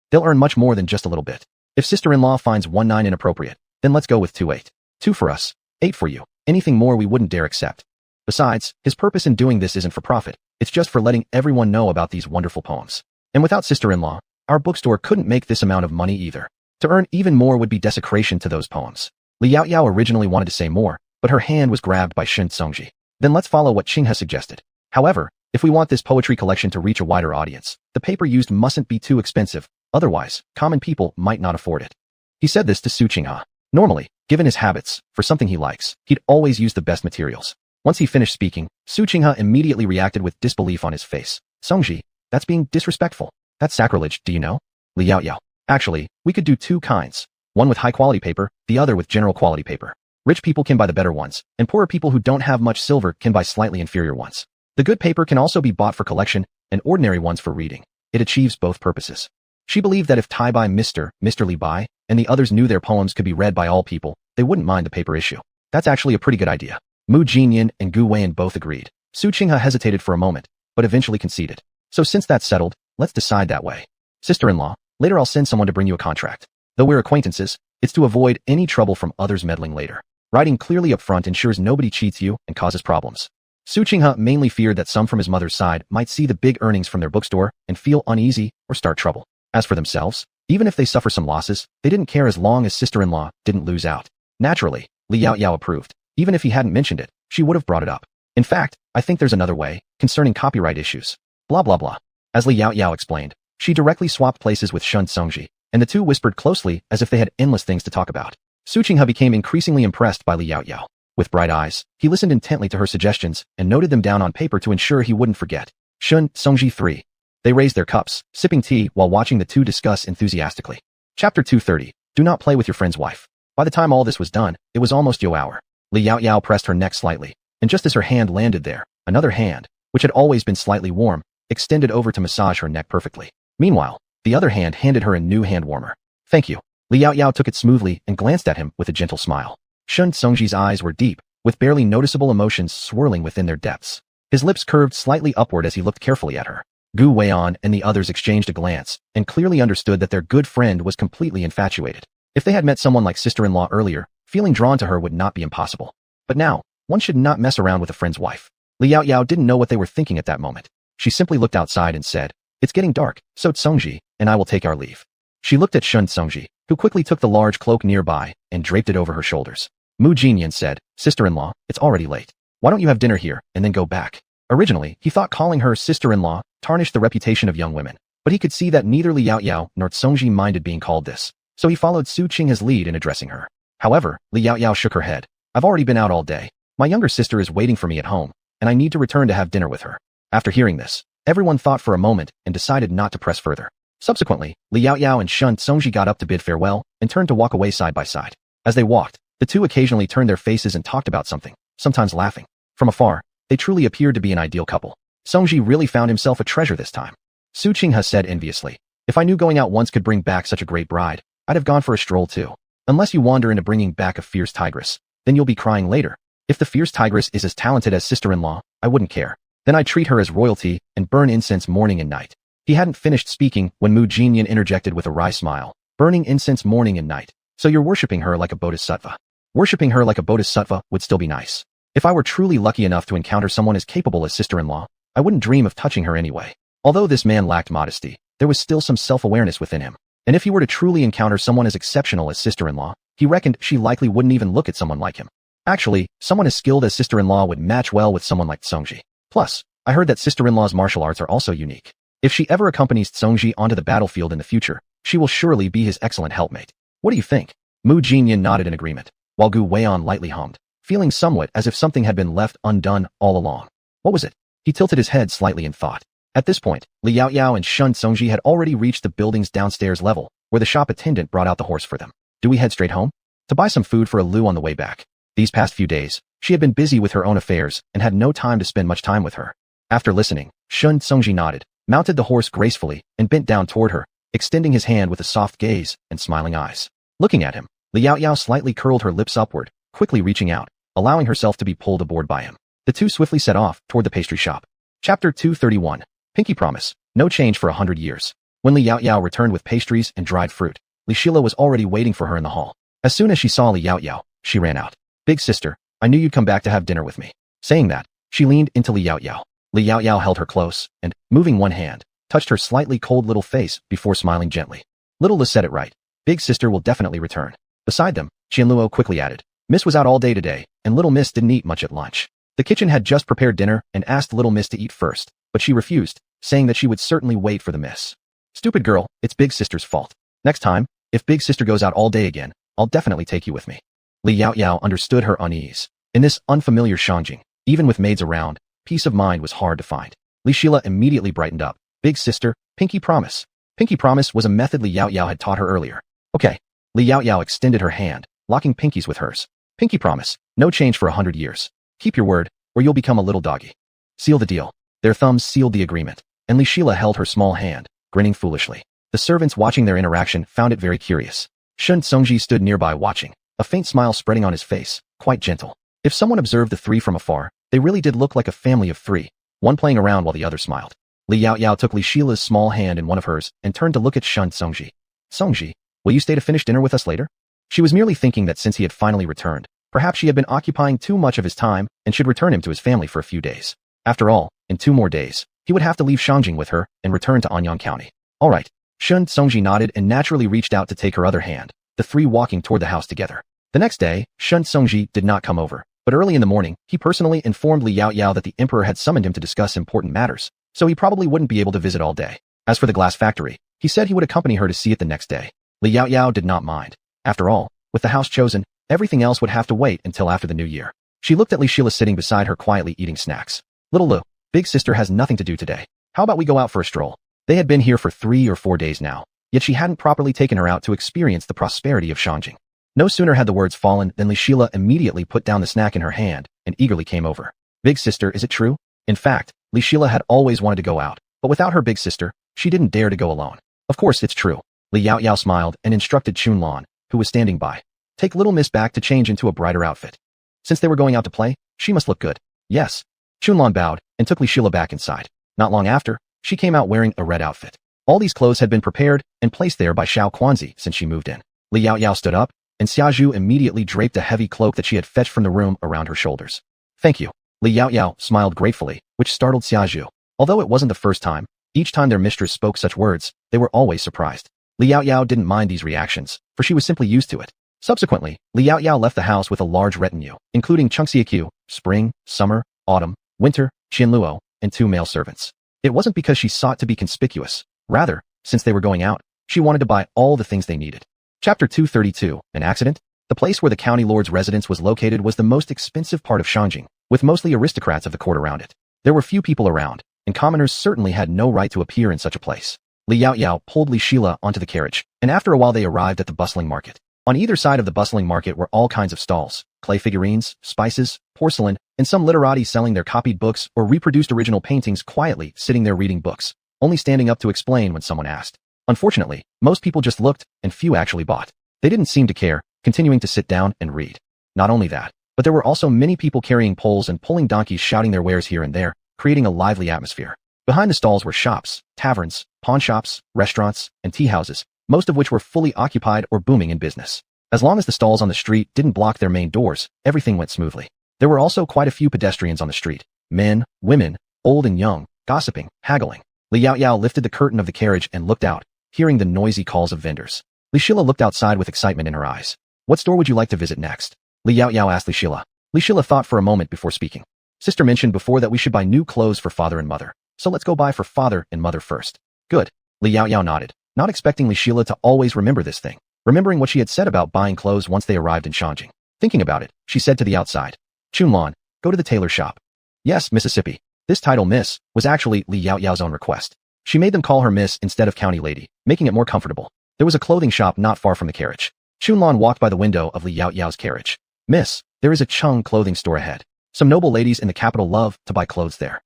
They'll earn much more than just a little bit. If sister-in-law finds 1/9 inappropriate, then let's go with 2/8. 2 for us, 8 for you. Anything more we wouldn't dare accept. Besides, his purpose in doing this isn't for profit, it's just for letting everyone know about these wonderful poems. And without sister-in-law, our bookstore couldn't make this amount of money either. To earn even more would be desecration to those poems. Li Yaoyao originally wanted to say more, but her hand was grabbed by Shen Songji. Then let's follow what Qing has suggested. However, if we want this poetry collection to reach a wider audience, the paper used mustn't be too expensive, otherwise, common people might not afford it. He said this to Su Qinghe. Normally, given his habits, for something he likes, he'd always use the best materials. Once he finished speaking, Su Qinghe immediately reacted with disbelief on his face. Songji, that's being disrespectful. That's sacrilege, do you know? Li Yaoyao. Actually, we could do two kinds. One with high-quality paper, the other with general-quality paper. Rich people can buy the better ones, and poorer people who don't have much silver can buy slightly inferior ones. The good paper can also be bought for collection, and ordinary ones for reading. It achieves both purposes. She believed that if Tai Bai Mr. Li Bai, and the others knew their poems could be read by all people, they wouldn't mind the paper issue. That's actually a pretty good idea. Mu Jinyan and Gu Weiyan both agreed. Su Qinghe hesitated for a moment, but eventually conceded. So since that's settled, let's decide that way. Sister-in-law, later I'll send someone to bring you a contract. Though we're acquaintances, it's to avoid any trouble from others meddling later. Writing clearly up front ensures nobody cheats you and causes problems. Su Qinghe mainly feared that some from his mother's side might see the big earnings from their bookstore and feel uneasy or start trouble. As for themselves, even if they suffer some losses, they didn't care as long as sister-in-law didn't lose out. Naturally, Li Yaoyao approved. Even if he hadn't mentioned it, she would have brought it up. In fact, I think there's another way, concerning copyright issues. Blah blah blah. As Li Yaoyao explained, she directly swapped places with Shun Songji, and the two whispered closely as if they had endless things to talk about. Su Qinghe became increasingly impressed by Li Yaoyao. With bright eyes, he listened intently to her suggestions and noted them down on paper to ensure he wouldn't forget. Shun Songji 3. They raised their cups, sipping tea while watching the two discuss enthusiastically. Chapter 230. Do not play with your friend's wife. By the time all this was done, it was almost yo hour. Li Yaoyao pressed her neck slightly, and just as her hand landed there, another hand, which had always been slightly warm, extended over to massage her neck perfectly. Meanwhile, the other hand handed her a new hand warmer. Thank you. Li Yaoyao took it smoothly and glanced at him with a gentle smile. Shun Songji's eyes were deep, with barely noticeable emotions swirling within their depths. His lips curved slightly upward as he looked carefully at her. Gu Weiyan and the others exchanged a glance, and clearly understood that their good friend was completely infatuated. If they had met someone like sister-in-law earlier, feeling drawn to her would not be impossible. But now, one should not mess around with a friend's wife. Li Yaoyao didn't know what they were thinking at that moment. She simply looked outside and said, "It's getting dark, so Songji and I will take our leave." She looked at Shun Songji, who quickly took the large cloak nearby and draped it over her shoulders. Mu Jinyan said, "Sister-in-law, it's already late. Why don't you have dinner here and then go back?" Originally, he thought calling her sister-in-law tarnished the reputation of young women, but he could see that neither Li Yaoyao nor Songji minded being called this, so he followed Su Qinghe's lead in addressing her. However, Li Yaoyao shook her head. "I've already been out all day. My younger sister is waiting for me at home, and I need to return to have dinner with her." After hearing this, everyone thought for a moment and decided not to press further. Subsequently, Li Yaoyao and Shun Songji got up to bid farewell and turned to walk away side by side. As they walked, the two occasionally turned their faces and talked about something, sometimes laughing. From afar, they truly appeared to be an ideal couple. Songji really found himself a treasure this time. Su Qinghe said enviously, "If I knew going out once could bring back such a great bride, I'd have gone for a stroll too. Unless you wander into bringing back a fierce tigress, then you'll be crying later. If the fierce tigress is as talented as sister-in-law, I wouldn't care. Then I'd treat her as royalty and burn incense morning and night." He hadn't finished speaking when Mu Jinyan interjected with a wry smile. "Burning incense morning and night. So you're worshipping her like a bodhisattva." "Worshipping her like a bodhisattva would still be nice. If I were truly lucky enough to encounter someone as capable as sister-in-law, I wouldn't dream of touching her anyway." Although this man lacked modesty, there was still some self-awareness within him. And if he were to truly encounter someone as exceptional as sister-in-law, he reckoned she likely wouldn't even look at someone like him. Actually, someone as skilled as sister-in-law would match well with someone like Songji. Plus, I heard that sister-in-law's martial arts are also unique. If she ever accompanies Songji onto the battlefield in the future, she will surely be his excellent helpmate. What do you think? Mu Jinyan nodded in agreement, while Gu Weiyan lightly hummed, feeling somewhat as if something had been left undone all along. What was it? He tilted his head slightly in thought. At this point, Li Yaoyao and Shun Songji had already reached the building's downstairs level, where the shop attendant brought out the horse for them. "Do we head straight home?" "To buy some food for Lu on the way back." These past few days, she had been busy with her own affairs and had no time to spend much time with her. After listening, Shun Songji nodded, mounted the horse gracefully, and bent down toward her, extending his hand with a soft gaze and smiling eyes. Looking at him, Li Yaoyao slightly curled her lips upward, quickly reaching out, allowing herself to be pulled aboard by him. The two swiftly set off toward the pastry shop. Chapter 231. Pinky Promise. No change for 100 years. When Li Yaoyao returned with pastries and dried fruit, Li Shila was already waiting for her in the hall. As soon as she saw Li Yaoyao, she ran out. "Big sister, I knew you'd come back to have dinner with me." Saying that, she leaned into Li Yaoyao. Li Yaoyao held her close and, moving one hand, touched her slightly cold little face before smiling gently. "Little Li said it right. Big sister will definitely return." Beside them, Qianluo quickly added, "Miss was out all day today, and little Miss didn't eat much at lunch." The kitchen had just prepared dinner and asked little Miss to eat first, but she refused, saying that she would certainly wait for the Miss. "Stupid girl, it's Big Sister's fault. Next time, If big sister goes out all day again, I'll definitely take you with me. Li Yaoyao understood her unease. In this unfamiliar Shangjing, even with maids around, peace of mind was hard to find. Li Shila immediately brightened up. Big sister, pinky promise. Pinky promise was a method Li Yaoyao had taught her earlier. Okay. Li Yaoyao extended her hand, locking pinkies with hers. Pinky promise, no change for 100 years. Keep your word, or you'll become a little doggy. Seal the deal. Their thumbs sealed the agreement, and Li Shila held her small hand, grinning foolishly. The servants watching their interaction found it very curious. Shun Tsungji stood nearby watching, a faint smile spreading on his face, quite gentle. If someone observed the three from afar, they really did look like a family of three, one playing around while the other smiled. Li Yaoyao took Li Shila's small hand in one of hers and turned to look at Shun Tsungji. Tsungji, will you stay to finish dinner with us later? She was merely thinking that since he had finally returned, perhaps she had been occupying too much of his time and should return him to his family for a few days. After all, in 2 more days, he would have to leave Shangjing with her and return to Anyang County. All right. Shun Tsungji nodded and naturally reached out to take her other hand, the three walking toward the house together. The next day, Shun Tsungji did not come over, but early in the morning, he personally informed Li Yaoyao that the emperor had summoned him to discuss important matters, so he probably wouldn't be able to visit all day. As for the glass factory, he said he would accompany her to see it the next day. Li Yaoyao did not mind. After all, with the house chosen, everything else would have to wait until after the new year. She looked at Li Shila sitting beside her quietly eating snacks. Little Lu, big sister has nothing to do today. How about we go out for a stroll? They had been here for 3 or 4 days now, yet she hadn't properly taken her out to experience the prosperity of Shangjing. No sooner had the words fallen than Li Shila immediately put down the snack in her hand and eagerly came over. Big sister, is it true? In fact, Li Shila had always wanted to go out, but without her big sister, she didn't dare to go alone. Of course it's true. Li Yaoyao smiled and instructed Chunlan, who was standing by. Take little miss back to change into a brighter outfit. Since they were going out to play, she must look good. Yes. Chunlan bowed and took Li Shila back inside. Not long after, she came out wearing a red outfit. All these clothes had been prepared and placed there by Xiao Quanzi since she moved in. Li Yaoyao stood up, and Xiaozhu immediately draped a heavy cloak that she had fetched from the room around her shoulders. Thank you. Li Yaoyao smiled gratefully, which startled Xiaozhu. Although it wasn't the first time, each time their mistress spoke such words, they were always surprised. Li Yaoyao didn't mind these reactions, for she was simply used to it. Subsequently, Li Yaoyao left the house with a large retinue, including Chengxiaqiu, spring, summer, autumn, winter, Qianluo, and 2 male servants. It wasn't because she sought to be conspicuous. Rather, since they were going out, she wanted to buy all the things they needed. Chapter 232, An Accident? The place where the county lord's residence was located was the most expensive part of Shangjing, with mostly aristocrats of the court around it. There were few people around, and commoners certainly had no right to appear in such a place. Li Yaoyao pulled Li Shila onto the carriage, and after a while they arrived at the bustling market. On either side of the bustling market were all kinds of stalls, clay figurines, spices, porcelain, and some literati selling their copied books or reproduced original paintings quietly sitting there reading books, only standing up to explain when someone asked. Unfortunately, most people just looked, and few actually bought. They didn't seem to care, continuing to sit down and read. Not only that, but there were also many people carrying poles and pulling donkeys shouting their wares here and there, creating a lively atmosphere. Behind the stalls were shops, taverns, pawn shops, restaurants, and tea houses, most of which were fully occupied or booming in business. As long as the stalls on the street didn't block their main doors, everything went smoothly. There were also quite a few pedestrians on the street. Men, women, old and young, gossiping, haggling. Li Yaoyao lifted the curtain of the carriage and looked out, hearing the noisy calls of vendors. Li Shila looked outside with excitement in her eyes. What store would you like to visit next? Li Yaoyao asked Li Shila. Li Shila thought for a moment before speaking. Sister mentioned before that we should buy new clothes for father and mother, so let's go buy for father and mother first. Good. Li Yaoyao nodded, not expecting Li Shila to always remember this thing, remembering what she had said about buying clothes once they arrived in Shangjing. Thinking about it, she said to the outside. Chunlan, go to the tailor shop. Yes, Mississippi. This title Miss was actually Li Yaoyao's own request. She made them call her Miss instead of County Lady, making it more comfortable. There was a clothing shop not far from the carriage. Chunlan walked by the window of Li Yaoyao's carriage. Miss, there is a Chung clothing store ahead. Some noble ladies in the capital love to buy clothes there.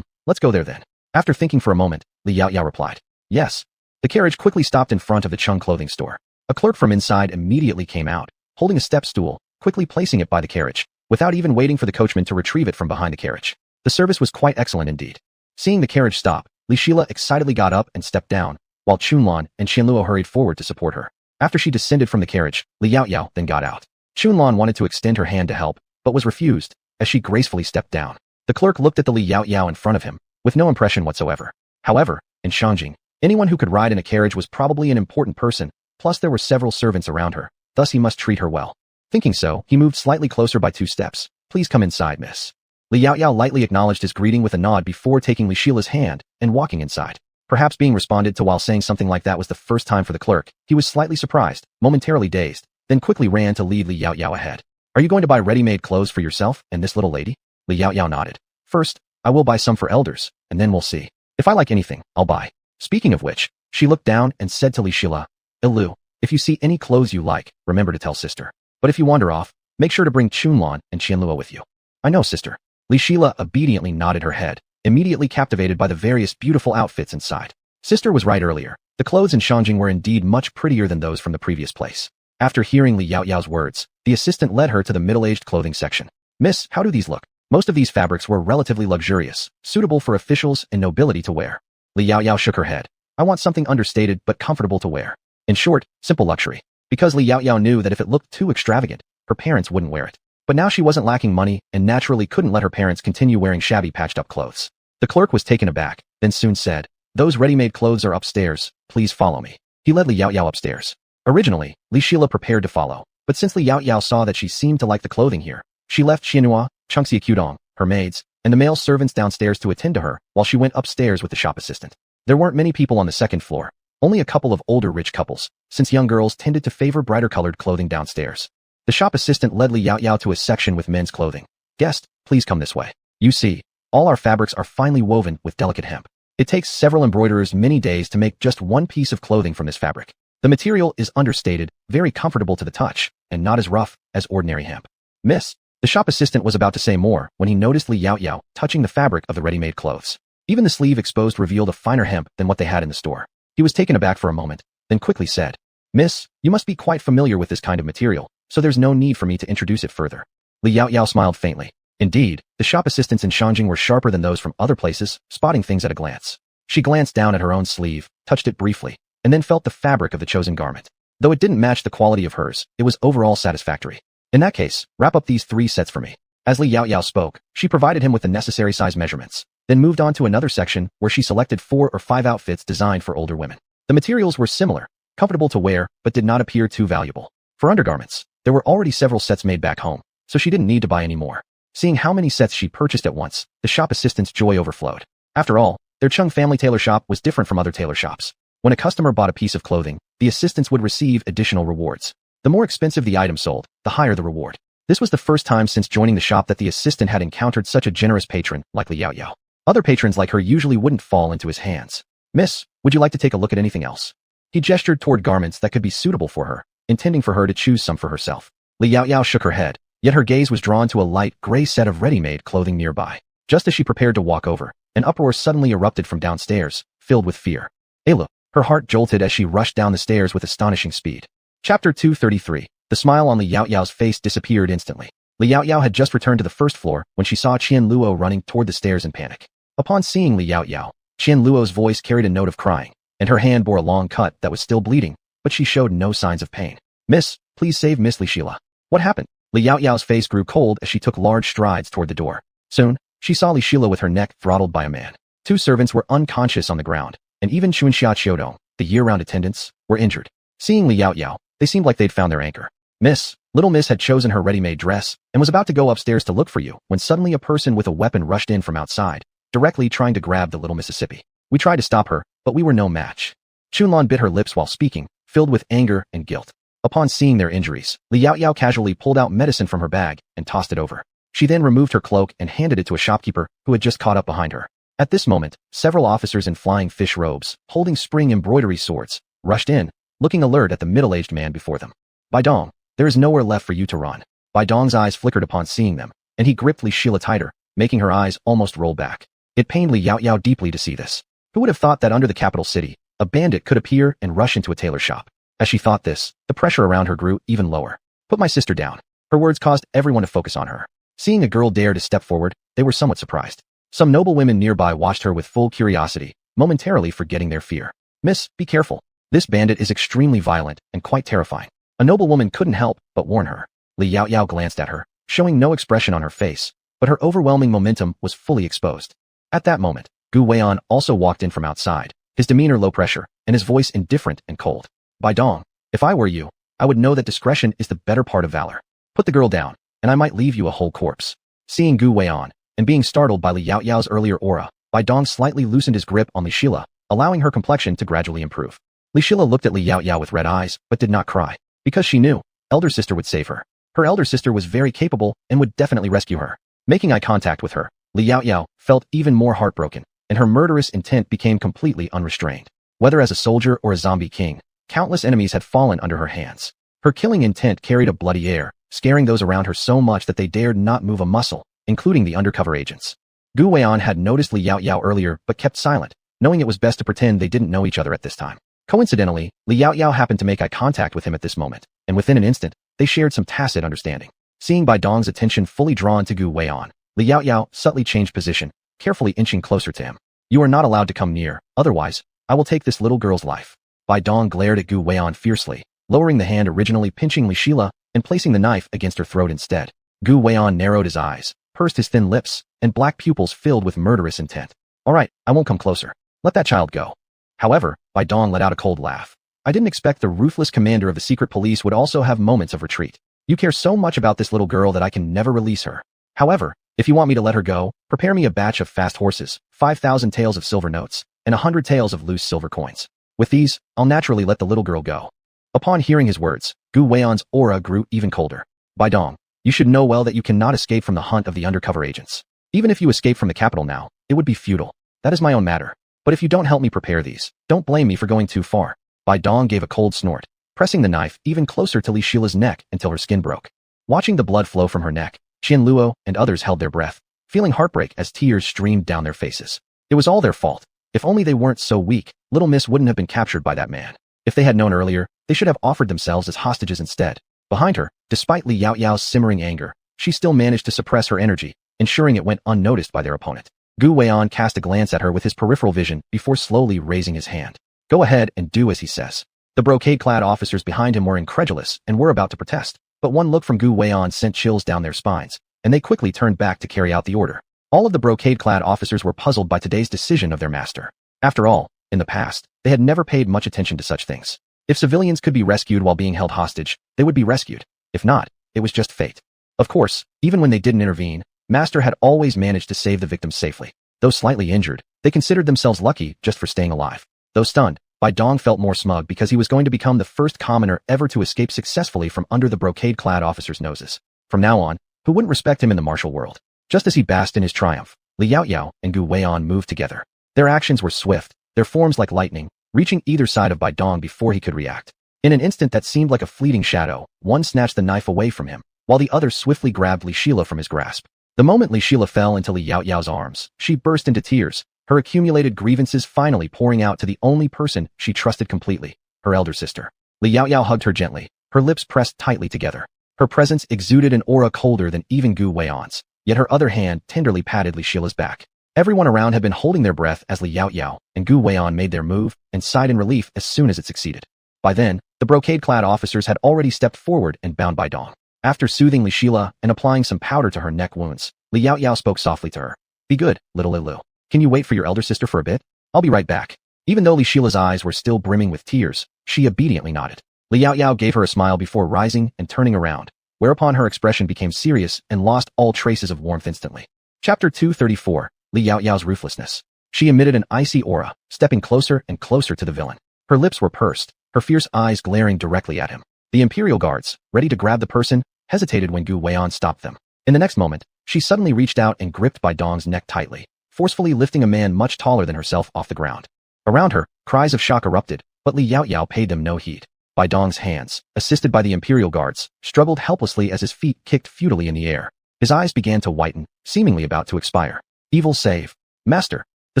Let's go there then. After thinking for a moment, Li Yaoyao replied. Yes. The carriage quickly stopped in front of the Chung clothing store. A clerk from inside immediately came out, holding a step stool, quickly placing it by the carriage, without even waiting for the coachman to retrieve it from behind the carriage. The service was quite excellent indeed. Seeing the carriage stop, Li Shila excitedly got up and stepped down, while Chunlan and Qianluo hurried forward to support her. After she descended from the carriage, Li Yaoyao then got out. Chunlan wanted to extend her hand to help, but was refused, as she gracefully stepped down. The clerk looked at the Li Yaoyao in front of him, with no impression whatsoever. However, in Shangjing, anyone who could ride in a carriage was probably an important person, plus there were several servants around her, thus he must treat her well. Thinking so, he moved slightly closer by 2 steps. Please come inside, miss. Li Yaoyao lightly acknowledged his greeting with a nod before taking Li Shila's hand and walking inside. Perhaps being responded to while saying something like that was the first time for the clerk. He was slightly surprised, momentarily dazed, then quickly ran to lead Li Yaoyao ahead. Are you going to buy ready-made clothes for yourself and this little lady? Li Yaoyao nodded. First, I will buy some for elders, and then we'll see. If I like anything, I'll buy. Speaking of which, she looked down and said to Li Shila, Ilu, if you see any clothes you like, remember to tell sister. But if you wander off, make sure to bring Chunlan and Qianluo with you. I know, sister. Li Shila obediently nodded her head, immediately captivated by the various beautiful outfits inside. Sister was right earlier. The clothes in Shanjing were indeed much prettier than those from the previous place. After hearing Li Yaoyao's words, the assistant led her to the middle-aged clothing section. Miss, how do these look? Most of these fabrics were relatively luxurious, suitable for officials and nobility to wear. Li Yaoyao shook her head. I want something understated but comfortable to wear. In short, simple luxury. Because Li Yaoyao knew that if it looked too extravagant, her parents wouldn't wear it. But now she wasn't lacking money and naturally couldn't let her parents continue wearing shabby patched-up clothes. The clerk was taken aback, then soon said, those ready-made clothes are upstairs, please follow me. He led Li Yaoyao upstairs. Originally, Li Shila prepared to follow, but since Li Yaoyao saw that she seemed to like the clothing here, she left Xianhua, Chengxia Qudong, her maids, and the male servants downstairs to attend to her while she went upstairs with the shop assistant. There weren't many people on the second floor, only a couple of older rich couples, since young girls tended to favor brighter-colored clothing downstairs. The shop assistant led Li Yaoyao to a section with men's clothing. Guest, please come this way. You see, all our fabrics are finely woven with delicate hemp. It takes several embroiderers many days to make just one piece of clothing from this fabric. The material is understated, very comfortable to the touch, and not as rough as ordinary hemp. Miss, the shop assistant was about to say more when he noticed Li Yaoyao touching the fabric of the ready-made clothes. Even the sleeve exposed revealed a finer hemp than what they had in the store. He was taken aback for a moment, then quickly said, Miss, you must be quite familiar with this kind of material, so there's no need for me to introduce it further. Li Yaoyao smiled faintly. Indeed, the shop assistants in Shanjing were sharper than those from other places, spotting things at a glance. She glanced down at her own sleeve, touched it briefly, and then felt the fabric of the chosen garment. Though it didn't match the quality of hers, it was overall satisfactory. In that case, wrap up these 3 sets for me. As Li Yaoyao spoke, she provided him with the necessary size measurements, then moved on to another section where she selected 4 or 5 outfits designed for older women. The materials were similar, comfortable to wear, but did not appear too valuable. For undergarments, there were already several sets made back home, so she didn't need to buy any more. Seeing how many sets she purchased at once, the shop assistant's joy overflowed. After all, their Chung family tailor shop was different from other tailor shops. When a customer bought a piece of clothing, the assistants would receive additional rewards. The more expensive the item sold, the higher the reward. This was the first time since joining the shop that the assistant had encountered such a generous patron like Li Yaoyao. Other patrons like her usually wouldn't fall into his hands. Miss, would you like to take a look at anything else? He gestured toward garments that could be suitable for her, intending for her to choose some for herself. Li Yaoyao shook her head, yet her gaze was drawn to a light gray set of ready-made clothing nearby. Just as she prepared to walk over, an uproar suddenly erupted from downstairs, filled with fear. Ayla, her heart jolted as she rushed down the stairs with astonishing speed. Chapter 233. The smile on Li Yaoyao's face disappeared instantly. Li Yaoyao had just returned to the first floor when she saw Qianluo running toward the stairs in panic. Upon seeing Li Yaoyao, Qianluo's voice carried a note of crying, and her hand bore a long cut that was still bleeding, but she showed no signs of pain. Miss, please save Miss Li Shila. What happened? Li Yaoyao's face grew cold as she took large strides toward the door. Soon, she saw Li Shila with her neck throttled by a man. 2 servants were unconscious on the ground, and even Chunxia Qiudong, the year-round attendants, were injured. Seeing Li Yaoyao, they seemed like they'd found their anchor. Miss, little Miss had chosen her ready-made dress and was about to go upstairs to look for you when suddenly a person with a weapon rushed in from outside, directly trying to grab the little Mississippi. We tried to stop her, but we were no match. Chunlan bit her lips while speaking, filled with anger and guilt. Upon seeing their injuries, Li Yaoyao casually pulled out medicine from her bag and tossed it over. She then removed her cloak and handed it to a shopkeeper who had just caught up behind her. At this moment, several officers in flying fish robes, holding spring embroidery swords, rushed in, looking alert at the middle-aged man before them. Bai Dong, there is nowhere left for you to run. Bai Dong's eyes flickered upon seeing them, and he gripped Li Shila tighter, making her eyes almost roll back. It pained Li Yaoyao deeply to see this. Who would have thought that under the capital city, a bandit could appear and rush into a tailor shop? As she thought this, the pressure around her grew even lower. Put my sister down. Her words caused everyone to focus on her. Seeing a girl dare to step forward, they were somewhat surprised. Some noble women nearby watched her with full curiosity, momentarily forgetting their fear. Miss, be careful. This bandit is extremely violent and quite terrifying. A noble woman couldn't help but warn her. Li Yaoyao glanced at her, showing no expression on her face, but her overwhelming momentum was fully exposed. At that moment, Gu Weian also walked in from outside, his demeanor low pressure, and his voice indifferent and cold. Bai Dong, if I were you, I would know that discretion is the better part of valor. Put the girl down, and I might leave you a whole corpse. Seeing Gu Weian, and being startled by Li Yaoyao's earlier aura, Bai Dong slightly loosened his grip on Li Shila, allowing her complexion to gradually improve. Li Shila looked at Li Yaoyao with red eyes, but did not cry, because she knew elder sister would save her. Her elder sister was very capable and would definitely rescue her. Making eye contact with her, Li Yaoyao felt even more heartbroken, and her murderous intent became completely unrestrained. Whether as a soldier or a zombie king, countless enemies had fallen under her hands. Her killing intent carried a bloody air, scaring those around her so much that they dared not move a muscle, including the undercover agents. Gu Weian had noticed Li Yaoyao earlier but kept silent, knowing it was best to pretend they didn't know each other at this time. Coincidentally, Li Yaoyao happened to make eye contact with him at this moment, and within an instant, they shared some tacit understanding. Seeing Bai Dong's attention fully drawn to Gu Weian, Li Yaoyao subtly changed position, carefully inching closer to him. You are not allowed to come near, otherwise, I will take this little girl's life. Bai Dong glared at Gu Weian fiercely, lowering the hand originally pinching Li Shila and placing the knife against her throat instead. Gu Weian narrowed his eyes, pursed his thin lips, and black pupils filled with murderous intent. All right, I won't come closer. Let that child go. However, Bai Dong let out a cold laugh. I didn't expect the ruthless commander of the secret police would also have moments of retreat. You care so much about this little girl that I can never release her. However, if you want me to let her go, prepare me a batch of fast horses, 5,000 taels of silver notes, and 100 taels of loose silver coins. With these, I'll naturally let the little girl go. Upon hearing his words, Gu Weian's aura grew even colder. Bai Dong, you should know well that you cannot escape from the hunt of the undercover agents. Even if you escape from the capital now, it would be futile. That is my own matter. But if you don't help me prepare these, don't blame me for going too far. Bai Dong gave a cold snort, pressing the knife even closer to Li Shila's neck until her skin broke. Watching the blood flow from her neck, Qian Luo and others held their breath, feeling heartbreak as tears streamed down their faces. It was all their fault. If only they weren't so weak, little miss wouldn't have been captured by that man. If they had known earlier, they should have offered themselves as hostages instead. Behind her, despite Li Yaoyao's simmering anger, she still managed to suppress her energy, ensuring it went unnoticed by their opponent. Gu Weian cast a glance at her with his peripheral vision before slowly raising his hand. Go ahead and do as he says. The brocade-clad officers behind him were incredulous and were about to protest, but one look from Gu Weian sent chills down their spines, and they quickly turned back to carry out the order. All of the brocade-clad officers were puzzled by today's decision of their master. After all, in the past, they had never paid much attention to such things. If civilians could be rescued while being held hostage, they would be rescued. If not, it was just fate. Of course, even when they didn't intervene, Master had always managed to save the victims safely. Though slightly injured, they considered themselves lucky just for staying alive. Though stunned, Bai Dong felt more smug because he was going to become the first commoner ever to escape successfully from under the brocade-clad officers' noses. From now on, who wouldn't respect him in the martial world? Just as he basked in his triumph, Li Yaoyao and Gu Weian moved together. Their actions were swift, their forms like lightning, reaching either side of Bai Dong before he could react. In an instant that seemed like a fleeting shadow, one snatched the knife away from him, while the other swiftly grabbed Li Shila from his grasp. The moment Li Shila fell into Li Yaoyao's arms, she burst into tears, her accumulated grievances finally pouring out to the only person she trusted completely, her elder sister. Li Yaoyao hugged her gently, her lips pressed tightly together. Her presence exuded an aura colder than even Gu Weian's, yet her other hand tenderly patted Li Shila's back. Everyone around had been holding their breath as Li Yaoyao and Gu Weian made their move and sighed in relief as soon as it succeeded. By then, the brocade-clad officers had already stepped forward and bound Bai Dong. After soothing Li Shila and applying some powder to her neck wounds, Li Yaoyao spoke softly to her. Be good, little Lilu. Can you wait for your elder sister for a bit? I'll be right back. Even though Li Shila's eyes were still brimming with tears, she obediently nodded. Li Yaoyao gave her a smile before rising and turning around, whereupon her expression became serious and lost all traces of warmth instantly. Chapter 234, Li Yaoyao's Ruthlessness. She emitted an icy aura, stepping closer and closer to the villain. Her lips were pursed, her fierce eyes glaring directly at him. The Imperial guards, ready to grab the person, hesitated when Gu Weian stopped them. In the next moment, she suddenly reached out and gripped Bai Dong's neck tightly, forcefully lifting a man much taller than herself off the ground. Around her, cries of shock erupted, but Li Yaoyao paid them no heed. Bai Dong's hands, assisted by the Imperial guards, struggled helplessly as his feet kicked futilely in the air. His eyes began to whiten, seemingly about to expire. Evil save. Master. The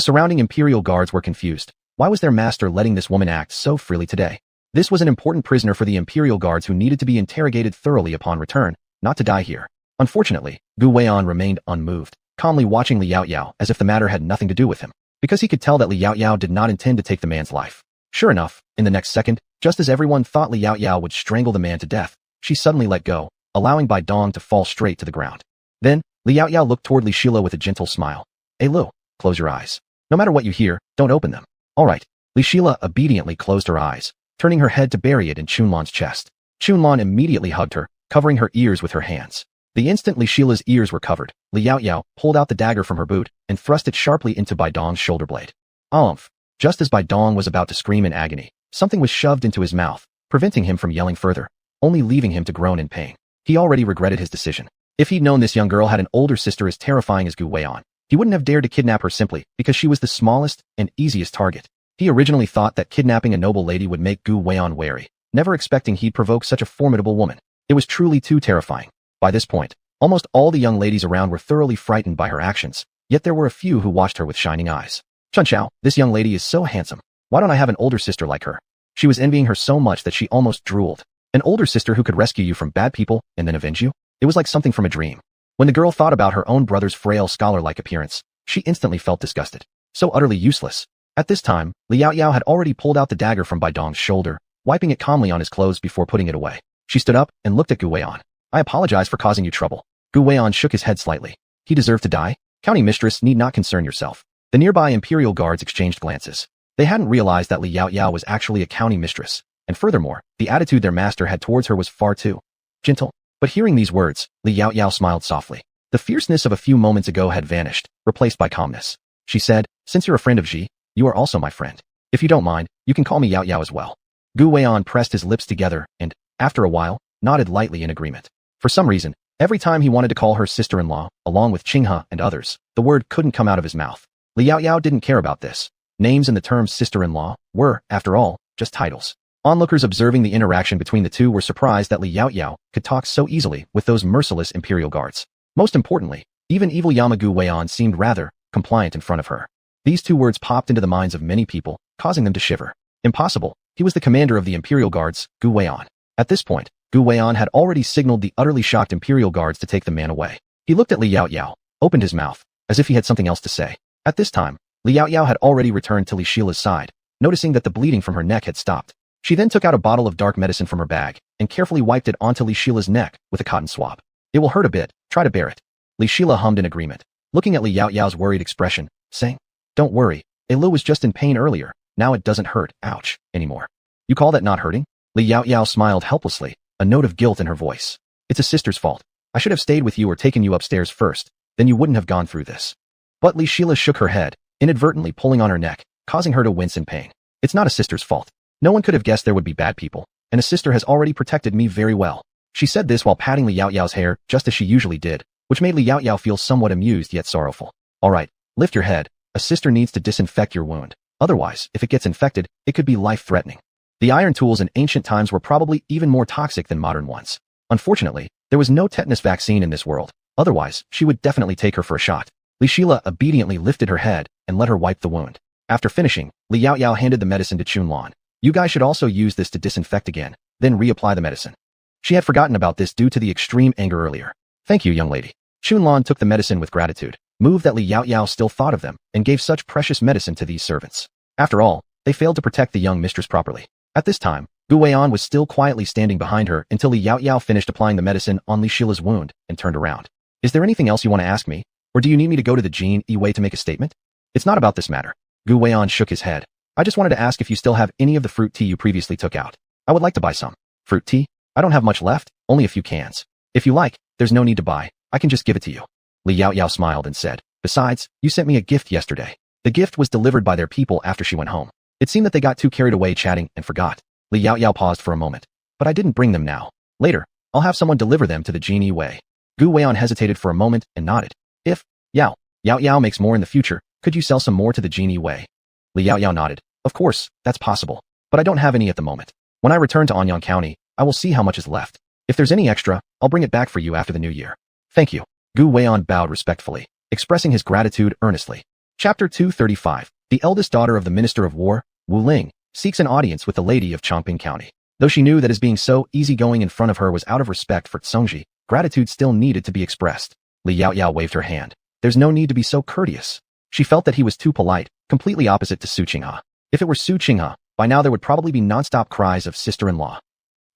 surrounding Imperial guards were confused. Why was their master letting this woman act so freely today? This was an important prisoner for the Imperial guards who needed to be interrogated thoroughly upon return, not to die here. Unfortunately, Gu Weian remained unmoved, calmly watching Li Yaoyao as if the matter had nothing to do with him, because he could tell that Li Yaoyao did not intend to take the man's life. Sure enough, in the next second, just as everyone thought Li Yaoyao would strangle the man to death, she suddenly let go, allowing Bai Dong to fall straight to the ground. Then, Li Yaoyao looked toward Li Shila with a gentle smile. Hey Lu, close your eyes. No matter what you hear, don't open them. All right. Li Shila obediently closed her eyes, turning her head to bury it in Chunlan's chest. Chunlan immediately hugged her, covering her ears with her hands. The instant Li Shila's ears were covered, Li Yaoyao pulled out the dagger from her boot and thrust it sharply into Bai Dong's shoulder blade. Oomph! Just as Bai Dong was about to scream in agony, something was shoved into his mouth, preventing him from yelling further, only leaving him to groan in pain. He already regretted his decision. If he'd known this young girl had an older sister as terrifying as Gu Weian, he wouldn't have dared to kidnap her simply because she was the smallest and easiest target. He originally thought that kidnapping a noble lady would make Gu Weian wary, never expecting he'd provoke such a formidable woman. It was truly too terrifying. By this point, almost all the young ladies around were thoroughly frightened by her actions, yet there were a few who watched her with shining eyes. Chun Chao, this young lady is so handsome. Why don't I have an older sister like her? She was envying her so much that she almost drooled. An older sister who could rescue you from bad people and then avenge you? It was like something from a dream. When the girl thought about her own brother's frail scholar-like appearance, she instantly felt disgusted. So utterly useless. At this time, Liao Yao had already pulled out the dagger from Bai Dong's shoulder, wiping it calmly on his clothes before putting it away. She stood up and looked at Gu Weian. I apologize for causing you trouble. Gu Weian shook his head slightly. He deserved to die? County mistress need not concern yourself. The nearby imperial guards exchanged glances. They hadn't realized that Liao Yao was actually a county mistress, and furthermore, the attitude their master had towards her was far too gentle. But hearing these words, Liao Yao smiled softly. The fierceness of a few moments ago had vanished, replaced by calmness. She said, since you're a friend of Ji, you are also my friend. If you don't mind, you can call me Yao Yao as well. Gu Weian pressed his lips together and, after a while, nodded lightly in agreement. For some reason, every time he wanted to call her sister-in-law, along with Qinghe and others, the word couldn't come out of his mouth. Liao Yao didn't care about this. Names and the term sister-in-law were, after all, just titles. Onlookers observing the interaction between the two were surprised that Liao Yao could talk so easily with those merciless imperial guards. Most importantly, even evil Yamagu Weian seemed rather compliant in front of her. These two words popped into the minds of many people, causing them to shiver. Impossible. He was the commander of the imperial guards, Gu Weian. At this point, Gu Weian had already signaled the utterly shocked imperial guards to take the man away. He looked at Liao Yao, opened his mouth, as if he had something else to say. At this time, Liao Yao had already returned to Li Shila's side, noticing that the bleeding from her neck had stopped. She then took out a bottle of dark medicine from her bag and carefully wiped it onto Li Shila's neck with a cotton swab. It will hurt a bit, try to bear it. Li Shila hummed in agreement, looking at Liao Yao's worried expression, saying, don't worry, Lu was just in pain earlier, now it doesn't hurt, ouch, anymore. You call that not hurting? Liao Yao smiled helplessly, a note of guilt in her voice. It's a sister's fault. I should have stayed with you or taken you upstairs first, then you wouldn't have gone through this. But Li Shila shook her head, inadvertently pulling on her neck, causing her to wince in pain. It's not a sister's fault. No one could have guessed there would be bad people, and a sister has already protected me very well. She said this while patting Liao Yao's hair just as she usually did, which made Liao Yao feel somewhat amused yet sorrowful. All right, lift your head. A sister needs to disinfect your wound. Otherwise, if it gets infected, it could be life-threatening. The iron tools in ancient times were probably even more toxic than modern ones. Unfortunately, there was no tetanus vaccine in this world. Otherwise, she would definitely take her for a shot. Li Shila obediently lifted her head and let her wipe the wound. After finishing, Liao Yao handed the medicine to Chunlan. You guys should also use this to disinfect again, then reapply the medicine. She had forgotten about this due to the extreme anger earlier. Thank you, young lady. Chunlan took the medicine with gratitude, moved that Liao Yao still thought of them, and gave such precious medicine to these servants. After all, they failed to protect the young mistress properly. At this time, Gu Weian was still quietly standing behind her until Liao Yao finished applying the medicine on Li Shila's wound and turned around. Is there anything else you want to ask me? Or do you need me to go to the Jin Yi Wei to make a statement? It's not about this matter. Gu Weian shook his head. I just wanted to ask if you still have any of the fruit tea you previously took out. I would like to buy some. Fruit tea? I don't have much left, only a few cans. If you like, there's no need to buy. I can just give it to you. Liao Yao smiled and said, besides, you sent me a gift yesterday. The gift was delivered by their people after she went home. It seemed that they got too carried away chatting and forgot. Liao Yao paused for a moment. But I didn't bring them now. Later, I'll have someone deliver them to the Jin Yi Wei. Gu Weian hesitated for a moment and nodded. If Yao Yao makes more in the future, could you sell some more to the Jin Yi Wei? Liao Yao nodded. Of course, that's possible. But I don't have any at the moment. When I return to Anyang County, I will see how much is left. If there's any extra, I'll bring it back for you after the new year. Thank you. Gu Weian bowed respectfully, expressing his gratitude earnestly. Chapter 235. The eldest daughter of the Minister of War, Wu Ling, seeks an audience with the lady of Chongping County. Though she knew that his being so easygoing in front of her was out of respect for Tsongji, gratitude still needed to be expressed. Liao Yao waved her hand. There's no need to be so courteous. She felt that he was too polite, completely opposite to Su Qinghe. If it were Su Qinghe, by now there would probably be non-stop cries of sister-in-law.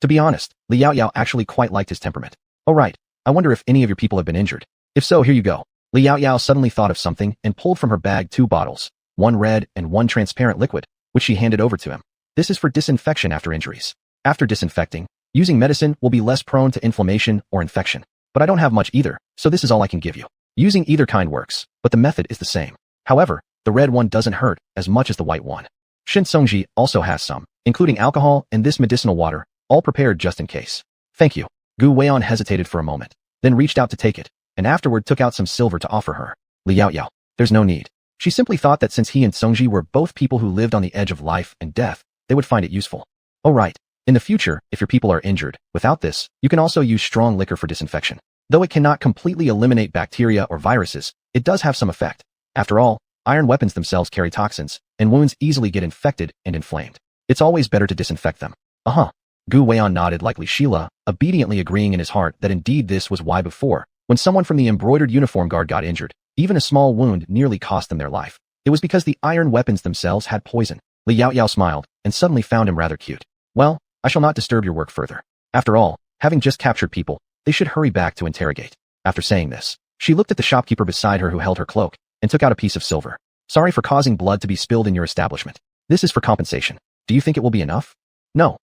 To be honest, Liao Yao actually quite liked his temperament. Oh right, I wonder if any of your people have been injured. If so, here you go. Liao Yao suddenly thought of something and pulled from her bag 2 bottles, one red and one transparent liquid, which she handed over to him. This is for disinfection after injuries. After disinfecting, using medicine will be less prone to inflammation or infection. But I don't have much either, so this is all I can give you. Using either kind works, but the method is the same. However, the red one doesn't hurt as much as the white one. Shinsongji also has some, including alcohol and this medicinal water, all prepared just in case. Thank you. Gu Weian hesitated for a moment, then reached out to take it, and afterward took out some silver to offer her. Li Yaoyao, there's no need. She simply thought that since he and Songji were both people who lived on the edge of life and death, they would find it useful. Oh right. In the future, if your people are injured, without this, you can also use strong liquor for disinfection. Though it cannot completely eliminate bacteria or viruses, it does have some effect. After all, iron weapons themselves carry toxins, and wounds easily get infected and inflamed. It's always better to disinfect them. Uh-huh. Gu Weian nodded like Li Shila, obediently agreeing in his heart that indeed this was why before, when someone from the embroidered uniform guard got injured, even a small wound nearly cost them their life. It was because the iron weapons themselves had poison. Li Yaoyao smiled, and suddenly found him rather cute. Well, I shall not disturb your work further. After all, having just captured people, they should hurry back to interrogate. After saying this, she looked at the shopkeeper beside her who held her cloak, and took out a piece of silver. Sorry for causing blood to be spilled in your establishment. This is for compensation. Do you think it will be enough? No,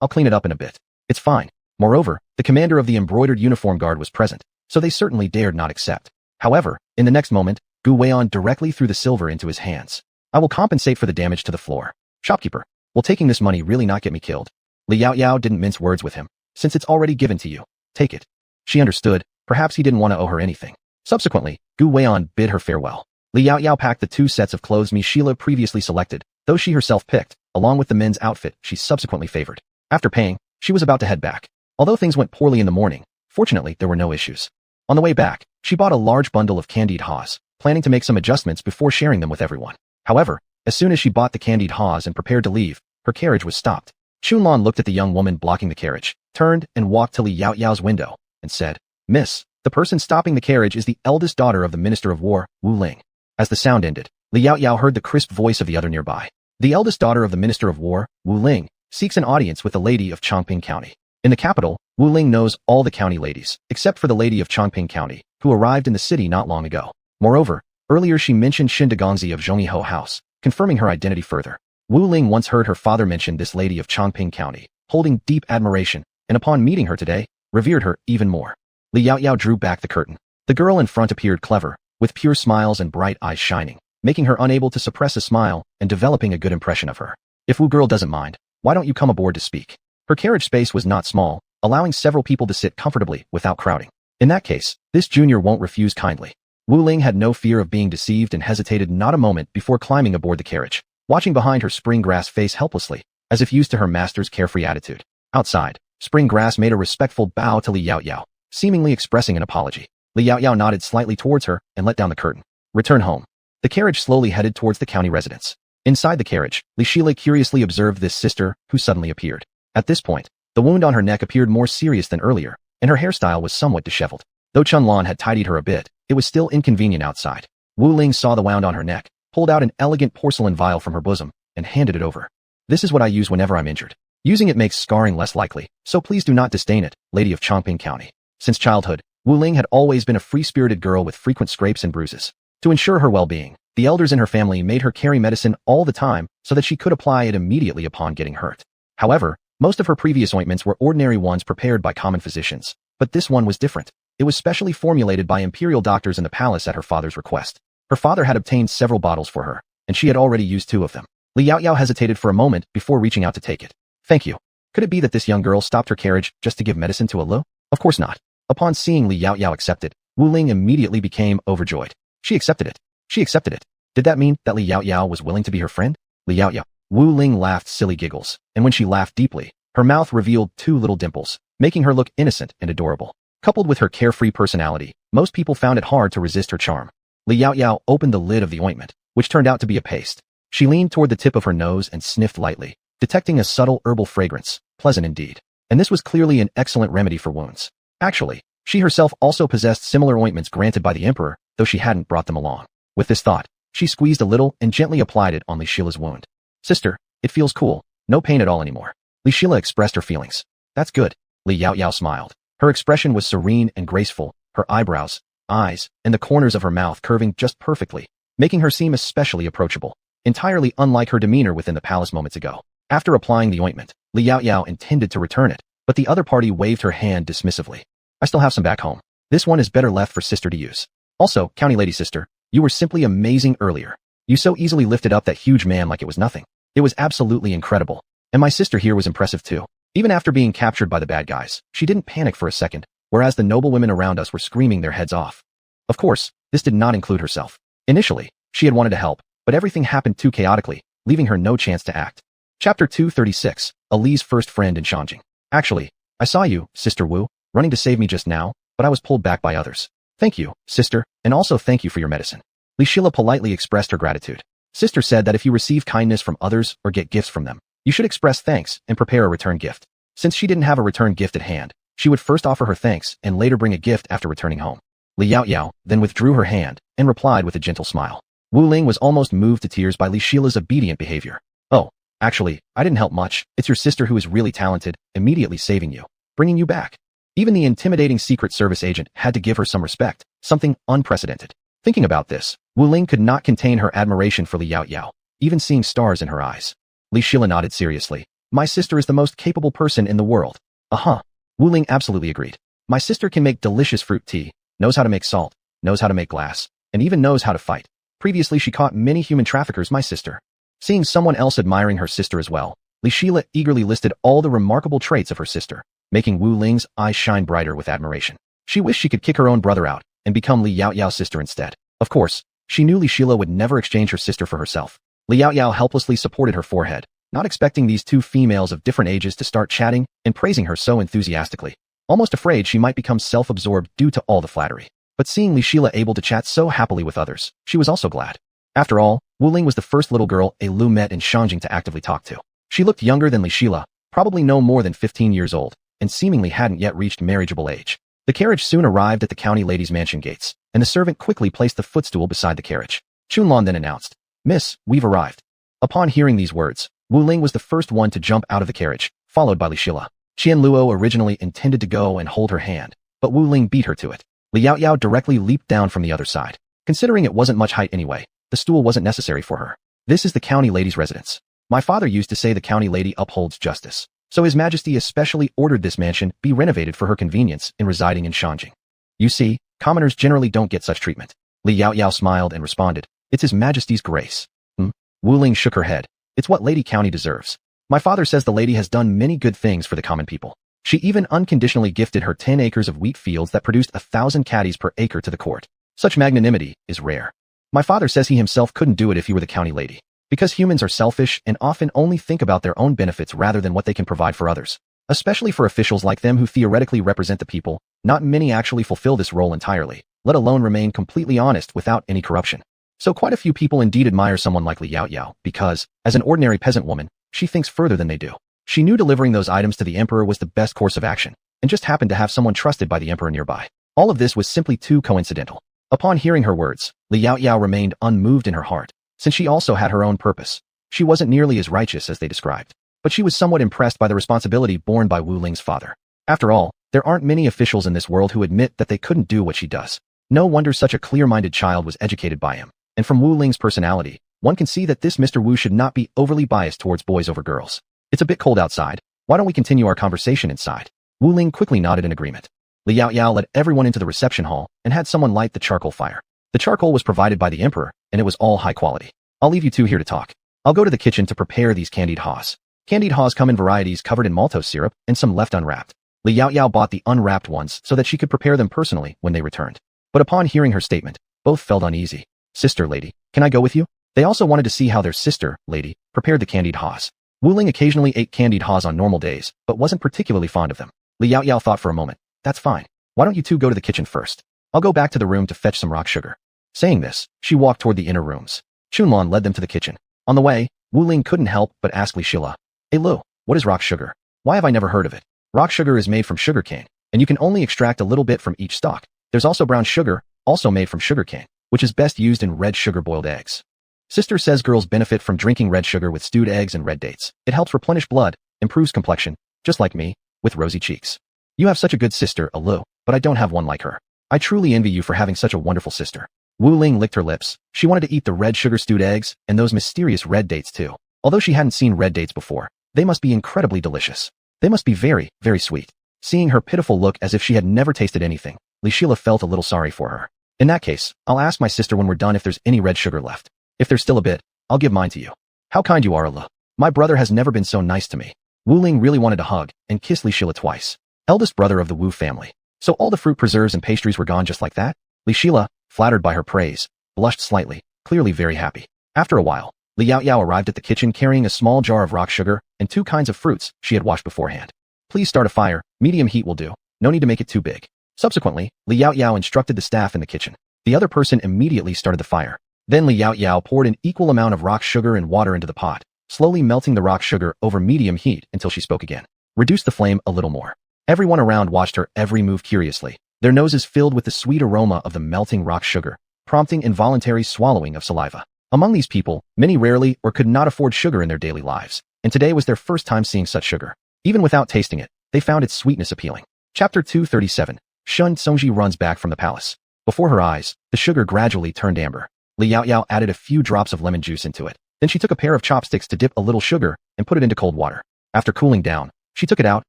I'll clean it up in a bit. It's fine. Moreover, the commander of the embroidered uniform guard was present, so they certainly dared not accept. However, in the next moment, Gu Weian directly threw the silver into his hands. I will compensate for the damage to the floor. Shopkeeper, will taking this money really not get me killed? Li Yaoyao didn't mince words with him. Since it's already given to you, take it. She understood, perhaps he didn't want to owe her anything. Subsequently, Gu Weian bid her farewell. Li Yaoyao packed the 2 sets of clothes Sheila previously selected, though she herself picked, along with the men's outfit she subsequently favored. After paying, she was about to head back. Although things went poorly in the morning, fortunately there were no issues. On the way back, she bought a large bundle of candied haws, planning to make some adjustments before sharing them with everyone. However, as soon as she bought the candied haws and prepared to leave, her carriage was stopped. Chunlan looked at the young woman blocking the carriage, turned and walked to Li Yaoyao's window, and said, Miss, the person stopping the carriage is the eldest daughter of the Minister of War, Wu Ling. As the sound ended, Li Yaoyao heard the crisp voice of the other nearby. The eldest daughter of the Minister of War, Wu Ling, seeks an audience with the lady of Chongping County. In the capital, Wu Ling knows all the county ladies, except for the lady of Chongping County, who arrived in the city not long ago. Moreover, earlier she mentioned Shindagongzi of Zhongyiho House, confirming her identity further. Wu Ling once heard her father mention this lady of Chongping County, holding deep admiration, and upon meeting her today, revered her even more. Li Yaoyao drew back the curtain. The girl in front appeared clever, with pure smiles and bright eyes shining, making her unable to suppress a smile and developing a good impression of her. If Wu girl doesn't mind, why don't you come aboard to speak? Her carriage space was not small, allowing several people to sit comfortably without crowding. In that case, this junior won't refuse kindly. Wu Ling had no fear of being deceived and hesitated not a moment before climbing aboard the carriage, watching behind her Spring Grass face helplessly, as if used to her master's carefree attitude. Outside, Spring Grass made a respectful bow to Li Yaoyao, seemingly expressing an apology. Li Yaoyao nodded slightly towards her and let down the curtain. Return home. The carriage slowly headed towards the county residence. Inside the carriage, Li Shila curiously observed this sister, who suddenly appeared. At this point, the wound on her neck appeared more serious than earlier, and her hairstyle was somewhat disheveled. Though Chunlan had tidied her a bit, it was still inconvenient outside. Wu Ling saw the wound on her neck, pulled out an elegant porcelain vial from her bosom, and handed it over. This is what I use whenever I'm injured. Using it makes scarring less likely, so please do not disdain it, lady of Chongping County. Since childhood, Wu Ling had always been a free-spirited girl with frequent scrapes and bruises. To ensure her well-being, the elders in her family made her carry medicine all the time so that she could apply it immediately upon getting hurt. However, most of her previous ointments were ordinary ones prepared by common physicians, but this one was different. It was specially formulated by imperial doctors in the palace at her father's request. Her father had obtained several bottles for her, and she had already used 2 of them. Li Yaoyao hesitated for a moment before reaching out to take it. Thank you. Could it be that this young girl stopped her carriage just to give medicine to a Lu? Of course not. Upon seeing Li Yaoyao accept it, Wu Ling immediately became overjoyed. She accepted it. She accepted it. Did that mean that Li Yaoyao was willing to be her friend? Li Yaoyao. Wu Ling laughed silly giggles, and when she laughed deeply, her mouth revealed 2 little dimples, making her look innocent and adorable. Coupled with her carefree personality, most people found it hard to resist her charm. Li Yaoyao opened the lid of the ointment, which turned out to be a paste. She leaned toward the tip of her nose and sniffed lightly, detecting a subtle herbal fragrance, pleasant indeed. And this was clearly an excellent remedy for wounds. Actually, she herself also possessed similar ointments granted by the emperor, though she hadn't brought them along. With this thought, she squeezed a little and gently applied it on Li Shila's wound. Sister, it feels cool. No pain at all anymore. Li Shila expressed her feelings. That's good. Li Yaoyao smiled. Her expression was serene and graceful, her eyebrows, eyes, and the corners of her mouth curving just perfectly, making her seem especially approachable, entirely unlike her demeanor within the palace moments ago. After applying the ointment, Li Yaoyao intended to return it, but the other party waved her hand dismissively. I still have some back home. This one is better left for sister to use. Also, county lady sister, you were simply amazing earlier. You so easily lifted up that huge man like it was nothing. It was absolutely incredible. And my sister here was impressive too. Even after being captured by the bad guys, she didn't panic for a second, whereas the noble women around us were screaming their heads off. Of course, this did not include herself. Initially, she had wanted to help, but everything happened too chaotically, leaving her no chance to act. Chapter 236, Ali's first friend in Shanjing. Actually, I saw you, Sister Wu, running to save me just now, but I was pulled back by others. Thank you, sister, and also thank you for your medicine. Li Shila politely expressed her gratitude. Sister said that if you receive kindness from others or get gifts from them, you should express thanks and prepare a return gift. Since she didn't have a return gift at hand, she would first offer her thanks and later bring a gift after returning home. Li Yaoyao then withdrew her hand and replied with a gentle smile. Wu Ling was almost moved to tears by Li Shila's obedient behavior. Oh, actually, I didn't help much. It's your sister who is really talented, immediately saving you, bringing you back. Even the intimidating Secret Service agent had to give her some respect, something unprecedented. Thinking about this, Wu Ling could not contain her admiration for Li Yaoyao, even seeing stars in her eyes. Li Shila nodded seriously. My sister is the most capable person in the world. Uh-huh. Wu Ling absolutely agreed. My sister can make delicious fruit tea, knows how to make salt, knows how to make glass, and even knows how to fight. Previously she caught many human traffickers, my sister. Seeing someone else admiring her sister as well, Li Shila eagerly listed all the remarkable traits of her sister, making Wu Ling's eyes shine brighter with admiration. She wished she could kick her own brother out and become Li Yaoyao's sister instead. Of course, she knew Li Shila would never exchange her sister for herself. Li Yaoyao helplessly supported her forehead, not expecting these two females of different ages to start chatting and praising her so enthusiastically. Almost afraid she might become self-absorbed due to all the flattery. But seeing Li Shila able to chat so happily with others, she was also glad. After all, Wu Ling was the first little girl Lu met in Shanjing to actively talk to. She looked younger than Li Shila, probably no more than 15 years old, and seemingly hadn't yet reached marriageable age. The carriage soon arrived at the county lady's mansion gates, and the servant quickly placed the footstool beside the carriage. Chunlan then announced, Miss, we've arrived. Upon hearing these words, Wu Ling was the first one to jump out of the carriage, followed by Li Shila. Qian Luo originally intended to go and hold her hand, but Wu Ling beat her to it. Li Yaoyao directly leaped down from the other side. Considering it wasn't much height anyway, the stool wasn't necessary for her. This is the county lady's residence. My father used to say the county lady upholds justice, so His Majesty especially ordered this mansion be renovated for her convenience in residing in Shanjing. You see, commoners generally don't get such treatment. Li Yaoyao smiled and responded, It's His Majesty's grace. Wu Ling shook her head. It's what Lady County deserves. My father says the lady has done many good things for the common people. She even unconditionally gifted her 10 acres of wheat fields that produced 1,000 caddies per acre to the court. Such magnanimity is rare. My father says he himself couldn't do it if he were the county lady. Because humans are selfish and often only think about their own benefits rather than what they can provide for others. Especially for officials like them who theoretically represent the people, not many actually fulfill this role entirely, let alone remain completely honest without any corruption. So quite a few people indeed admire someone like Li Yaoyao because, as an ordinary peasant woman, she thinks further than they do. She knew delivering those items to the emperor was the best course of action, and just happened to have someone trusted by the emperor nearby. All of this was simply too coincidental. Upon hearing her words, Li Yaoyao remained unmoved in her heart, since she also had her own purpose. She wasn't nearly as righteous as they described, but she was somewhat impressed by the responsibility borne by Wu Ling's father. After all, there aren't many officials in this world who admit that they couldn't do what she does. No wonder such a clear-minded child was educated by him. And from Wu Ling's personality, one can see that this Mr. Wu should not be overly biased towards boys over girls. It's a bit cold outside. Why don't we continue our conversation inside? Wu Ling quickly nodded in agreement. Li Yaoyao led everyone into the reception hall and had someone light the charcoal fire. The charcoal was provided by the emperor, and it was all high quality. I'll leave you two here to talk. I'll go to the kitchen to prepare these candied haws. Candied haws come in varieties covered in maltose syrup and some left unwrapped. Li Yaoyao bought the unwrapped ones so that she could prepare them personally when they returned. But upon hearing her statement, both felt uneasy. Sister lady, can I go with you? They also wanted to see how their sister lady prepared the candied haws. Wu Ling occasionally ate candied haws on normal days, but wasn't particularly fond of them. Li Yaoyao thought for a moment. That's fine. Why don't you two go to the kitchen first? I'll go back to the room to fetch some rock sugar. Saying this, she walked toward the inner rooms. Chunlan led them to the kitchen. On the way, Wu Ling couldn't help but ask Li Shila, Hey Lu, what is rock sugar? Why have I never heard of it? Rock sugar is made from sugarcane, and you can only extract a little bit from each stalk. There's also brown sugar, also made from sugarcane, which is best used in red sugar boiled eggs. Sister says girls benefit from drinking red sugar with stewed eggs and red dates. It helps replenish blood, improves complexion, just like me, with rosy cheeks. You have such a good sister, Lu, but I don't have one like her. I truly envy you for having such a wonderful sister. Wu Ling licked her lips. She wanted to eat the red sugar stewed eggs and those mysterious red dates too. Although she hadn't seen red dates before, they must be incredibly delicious. They must be very, very sweet. Seeing her pitiful look as if she had never tasted anything, Li Shila felt a little sorry for her. In that case, I'll ask my sister when we're done if there's any red sugar left. If there's still a bit, I'll give mine to you. How kind you are, Allah. My brother has never been so nice to me. Wu Ling really wanted to hug and kiss Li Shila twice. Eldest brother of the Wu family. So all the fruit preserves and pastries were gone just like that? Li Shila, flattered by her praise, blushed slightly, clearly very happy. After a while, Li Yaoyao arrived at the kitchen carrying a small jar of rock sugar and 2 kinds of fruits she had washed beforehand. Please start a fire, medium heat will do, no need to make it too big. Subsequently, Li Yaoyao instructed the staff in the kitchen. The other person immediately started the fire. Then Li Yaoyao poured an equal amount of rock sugar and water into the pot, slowly melting the rock sugar over medium heat until she spoke again. Reduce the flame a little more. Everyone around watched her every move curiously, their noses filled with the sweet aroma of the melting rock sugar, prompting involuntary swallowing of saliva. Among these people, many rarely or could not afford sugar in their daily lives, and today was their first time seeing such sugar. Even without tasting it, they found its sweetness appealing. Chapter 237. Shun Songji runs back from the palace. Before her eyes, the sugar gradually turned amber. Li Yaoyao added a few drops of lemon juice into it. Then she took a pair of chopsticks to dip a little sugar and put it into cold water. After cooling down, she took it out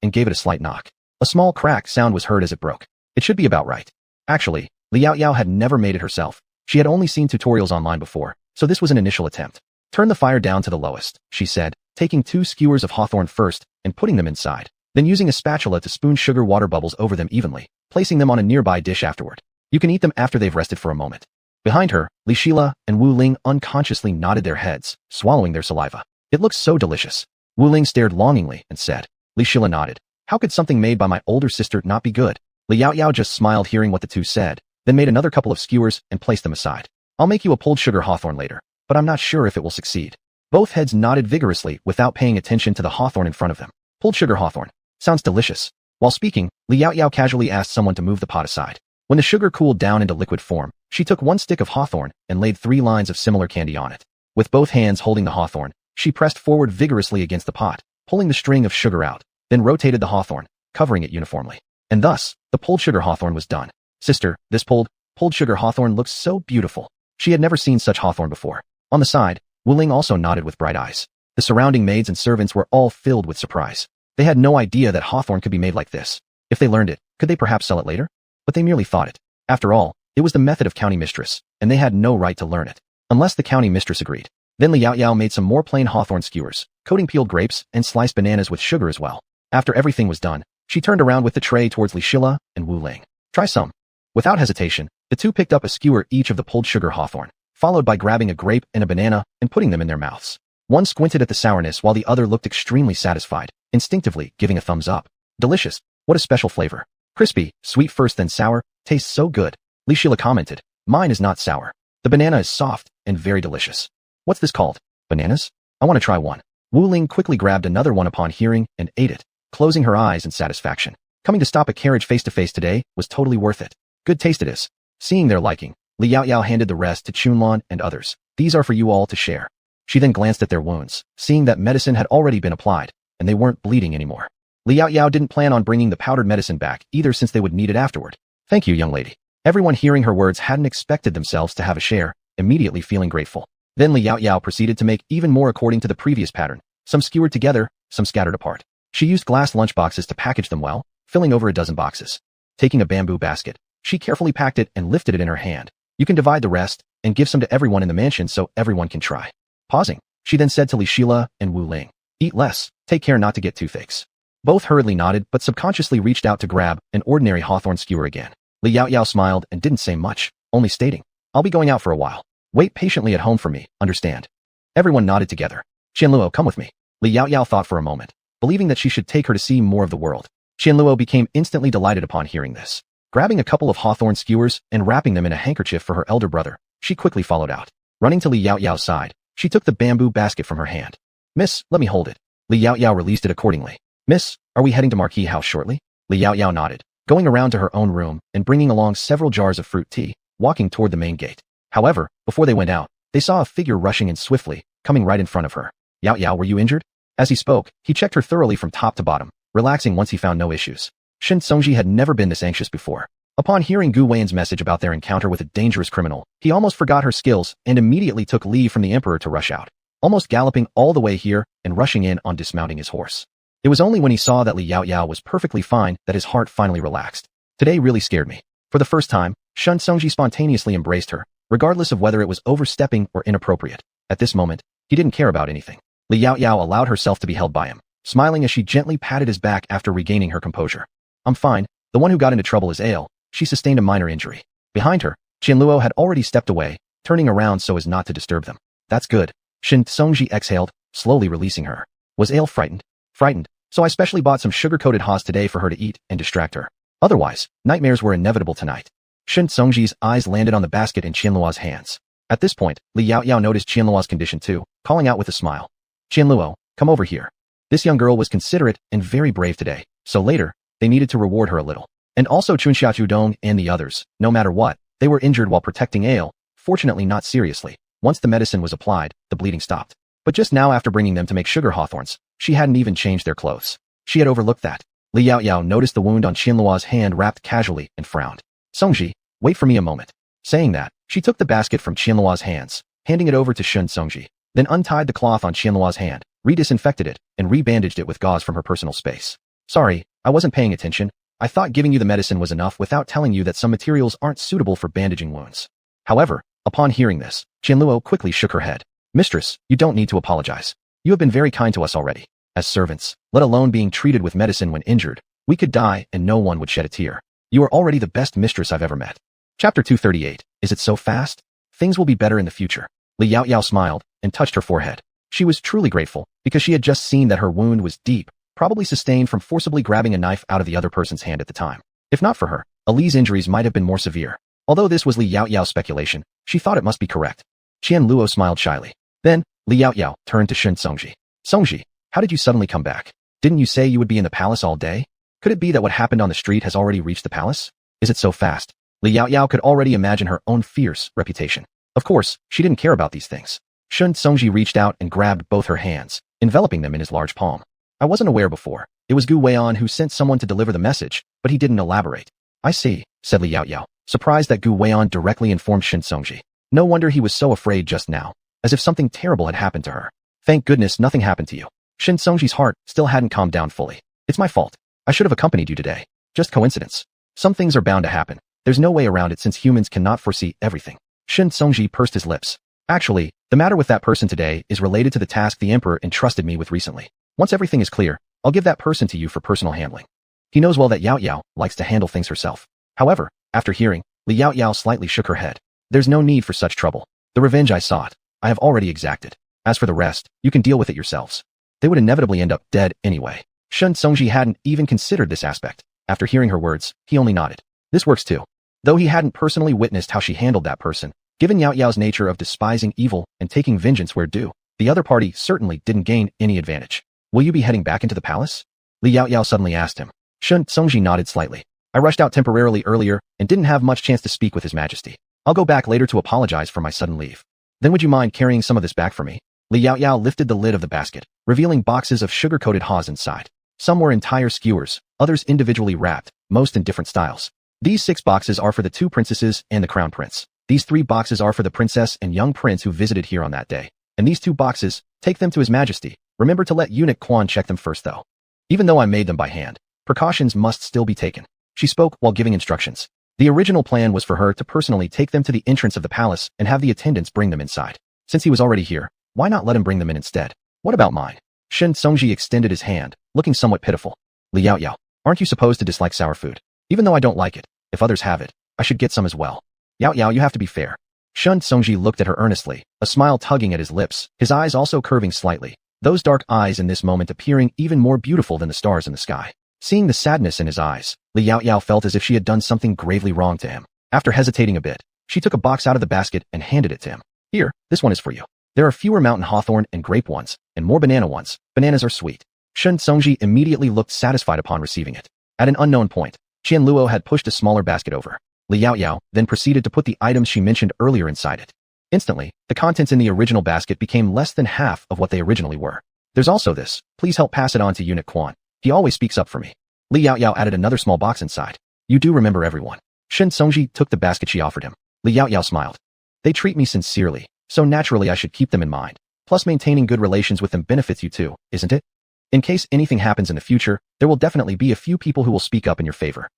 and gave it a slight knock. A small crack sound was heard as it broke. It should be about right. Actually, Li Yaoyao had never made it herself. She had only seen tutorials online before, so this was an initial attempt. Turn the fire down to the lowest, she said, taking 2 skewers of hawthorn first and putting them inside, then using a spatula to spoon sugar water bubbles over them evenly, placing them on a nearby dish afterward. You can eat them after they've rested for a moment. Behind her, Li Shila and Wu Ling unconsciously nodded their heads, swallowing their saliva. It looks so delicious. Wu Ling stared longingly and said. Li Shila nodded. How could something made by my older sister not be good? Li Yaoyao just smiled hearing what the two said, then made another couple of skewers and placed them aside. I'll make you a pulled sugar hawthorn later, but I'm not sure if it will succeed. Both heads nodded vigorously without paying attention to the hawthorn in front of them. Pulled sugar hawthorn. Sounds delicious. While speaking, Li Yaoyao casually asked someone to move the pot aside. When the sugar cooled down into liquid form, she took 1 stick of hawthorn and laid 3 lines of similar candy on it. With both hands holding the hawthorn, she pressed forward vigorously against the pot, pulling the string of sugar out, then rotated the hawthorn, covering it uniformly. And thus, the pulled sugar hawthorn was done. Sister, this pulled sugar hawthorn looks so beautiful. She had never seen such hawthorn before. On the side, Wu Ling also nodded with bright eyes. The surrounding maids and servants were all filled with surprise. They had no idea that hawthorn could be made like this. If they learned it, could they perhaps sell it later? But they merely thought it. After all, it was the method of county mistress, and they had no right to learn it, unless the county mistress agreed. Then Li Yaoyao made some more plain hawthorn skewers, coating peeled grapes and sliced bananas with sugar as well. After everything was done, she turned around with the tray towards Li Shila and Wu Ling. Try some. Without hesitation, the two picked up a skewer each of the pulled sugar hawthorn, followed by grabbing a grape and a banana and putting them in their mouths. One squinted at the sourness while the other looked extremely satisfied, instinctively giving a thumbs up. Delicious. What a special flavor. Crispy, sweet first then sour, tastes so good. Li Shila commented. Mine is not sour. The banana is soft and very delicious. What's this called? Bananas? I want to try one. Wu Ling quickly grabbed another one upon hearing and ate it, closing her eyes in satisfaction. Coming to stop a carriage face to face today was totally worth it. Good taste it is. Seeing their liking, Li Yaoyao handed the rest to Chunlan and others. These are for you all to share. She then glanced at their wounds, seeing that medicine had already been applied, and they weren't bleeding anymore. Li Yaoyao didn't plan on bringing the powdered medicine back either since they would need it afterward. Thank you, young lady. Everyone hearing her words hadn't expected themselves to have a share, immediately feeling grateful. Then Li Yaoyao proceeded to make even more according to the previous pattern, some skewered together, some scattered apart. She used glass lunchboxes to package them well, filling over a dozen boxes. Taking a bamboo basket, she carefully packed it and lifted it in her hand. You can divide the rest and give some to everyone in the mansion so everyone can try. Pausing, she then said to Li Shila and Wu Ling, eat less, take care not to get toothaches. Both hurriedly nodded but subconsciously reached out to grab an ordinary hawthorn skewer again. Li Yaoyao smiled and didn't say much, only stating, I'll be going out for a while. Wait patiently at home for me, understand? Everyone nodded together. Qianluo, come with me. Li Yaoyao thought for a moment, believing that she should take her to see more of the world. Qianluo became instantly delighted upon hearing this. Grabbing a couple of hawthorn skewers and wrapping them in a handkerchief for her elder brother, she quickly followed out. Running to Li Yaoyao's side, she took the bamboo basket from her hand. Miss, let me hold it. Li Yaoyao released it accordingly. Miss, are we heading to Marquis House shortly? Li Yaoyao nodded, going around to her own room and bringing along several jars of fruit tea, walking toward the main gate. However, before they went out, they saw a figure rushing in swiftly, coming right in front of her. Yaoyao, were you injured? As he spoke, he checked her thoroughly from top to bottom, relaxing once he found no issues. Shen Songji had never been this anxious before. Upon hearing Gu Wan's message about their encounter with a dangerous criminal, he almost forgot her skills and immediately took leave from the emperor to rush out, almost galloping all the way here and rushing in on dismounting his horse. It was only when he saw that Li Yaoyao was perfectly fine that his heart finally relaxed. Today really scared me. For the first time, Shen Songji spontaneously embraced her, regardless of whether it was overstepping or inappropriate. At this moment, he didn't care about anything. Li Yaoyao allowed herself to be held by him, smiling as she gently patted his back after regaining her composure. I'm fine. The one who got into trouble is Ale. She sustained a minor injury. Behind her, Qianluo had already stepped away, turning around so as not to disturb them. That's good. Shin Songji exhaled, slowly releasing her. Was Ale frightened? Frightened. So I specially bought some sugar-coated haws today for her to eat and distract her. Otherwise, nightmares were inevitable tonight. Shin Songji's eyes landed on the basket in Qianluo's hands. At this point, Li Yaoyao noticed Qianluo's condition too, calling out with a smile. Qianluo, come over here. This young girl was considerate and very brave today, so later, they needed to reward her a little. And also Chunxia Chudong and the others, no matter what, they were injured while protecting Ale, fortunately not seriously. Once the medicine was applied, the bleeding stopped. But just now after bringing them to make sugar hawthorns, she hadn't even changed their clothes. She had overlooked that. Li Yaoyao noticed the wound on Qianluo's hand wrapped casually and frowned. Songji, wait for me a moment. Saying that, she took the basket from Qianluo's hands, handing it over to Shun Songji, then untied the cloth on Qianluo's hand, re-disinfected it, and re-bandaged it with gauze from her personal space. Sorry, I wasn't paying attention. I thought giving you the medicine was enough without telling you that some materials aren't suitable for bandaging wounds. However, upon hearing this, Qianluo quickly shook her head. Mistress, you don't need to apologize. You have been very kind to us already. As servants, let alone being treated with medicine when injured, we could die and no one would shed a tear. You are already the best mistress I've ever met. Chapter 238. Is it so fast? Things will be better in the future. Li Yaoyao smiled and touched her forehead. She was truly grateful because she had just seen that her wound was deep, probably sustained from forcibly grabbing a knife out of the other person's hand at the time. If not for her, Ali's injuries might have been more severe. Although this was Li Yaoyao's speculation, she thought it must be correct. Qianluo smiled shyly. Then, Li Yaoyao turned to Shun Songji. Songji, how did you suddenly come back? Didn't you say you would be in the palace all day? Could it be that what happened on the street has already reached the palace? Is it so fast? Li Yaoyao could already imagine her own fierce reputation. Of course, she didn't care about these things. Shun Songji reached out and grabbed both her hands, enveloping them in his large palm. I wasn't aware before. It was Gu Weian who sent someone to deliver the message, but he didn't elaborate. I see, said Li Yaoyao, surprised that Gu Weian directly informed Shun Songji. No wonder he was so afraid just now, as if something terrible had happened to her. Thank goodness nothing happened to you. Shin Songji's heart still hadn't calmed down fully. It's my fault. I should have accompanied you today. Just coincidence. Some things are bound to happen. There's no way around it since humans cannot foresee everything. Shin Songji pursed his lips. Actually, the matter with that person today is related to the task the emperor entrusted me with recently. Once everything is clear, I'll give that person to you for personal handling. He knows well that Yaoyao likes to handle things herself. However, after hearing, Li Yaoyao slightly shook her head. There's no need for such trouble. The revenge I sought, I have already exacted. As for the rest, you can deal with it yourselves. They would inevitably end up dead anyway. Shun Songji hadn't even considered this aspect. After hearing her words, he only nodded. This works too. Though he hadn't personally witnessed how she handled that person, given Yaoyao's nature of despising evil and taking vengeance where due, the other party certainly didn't gain any advantage. Will you be heading back into the palace? Li Yaoyao suddenly asked him. Shun Songji nodded slightly. I rushed out temporarily earlier and didn't have much chance to speak with His Majesty. I'll go back later to apologize for my sudden leave. Then would you mind carrying some of this back for me? Li Yaoyao lifted the lid of the basket, revealing boxes of sugar-coated haws inside. Some were entire skewers, others individually wrapped, most in different styles. These 6 boxes are for the 2 princesses and the crown prince. These 3 boxes are for the princess and young prince who visited here on that day. And these 2 boxes, take them to His Majesty. Remember to let eunuch Quan check them first though. Even though I made them by hand, precautions must still be taken. She spoke while giving instructions. The original plan was for her to personally take them to the entrance of the palace and have the attendants bring them inside. Since he was already here, why not let him bring them in instead? What about mine? Shin Songji extended his hand, looking somewhat pitiful. Li Yaoyao, aren't you supposed to dislike sour food? Even though I don't like it, if others have it, I should get some as well. Yaoyao, you have to be fair. Shun Songji looked at her earnestly, a smile tugging at his lips, his eyes also curving slightly, those dark eyes in this moment appearing even more beautiful than the stars in the sky. Seeing the sadness in his eyes, Li Yaoyao felt as if she had done something gravely wrong to him. After hesitating a bit, she took a box out of the basket and handed it to him. Here, this one is for you. There are fewer mountain hawthorn and grape ones, and more banana ones. Bananas are sweet. Shun Songji immediately looked satisfied upon receiving it. At an unknown point, Qianluo had pushed a smaller basket over. Li Yaoyao then proceeded to put the items she mentioned earlier inside it. Instantly, the contents in the original basket became less than half of what they originally were. There's also this. Please help pass it on to eunuch Quan. He always speaks up for me. Li Yaoyao added another small box inside. You do remember everyone. Shun Songji took the basket she offered him. Li Yaoyao smiled. They treat me sincerely, so naturally I should keep them in mind. Plus maintaining good relations with them benefits you too, isn't it? In case anything happens in the future, there will definitely be a few people who will speak up in your favor.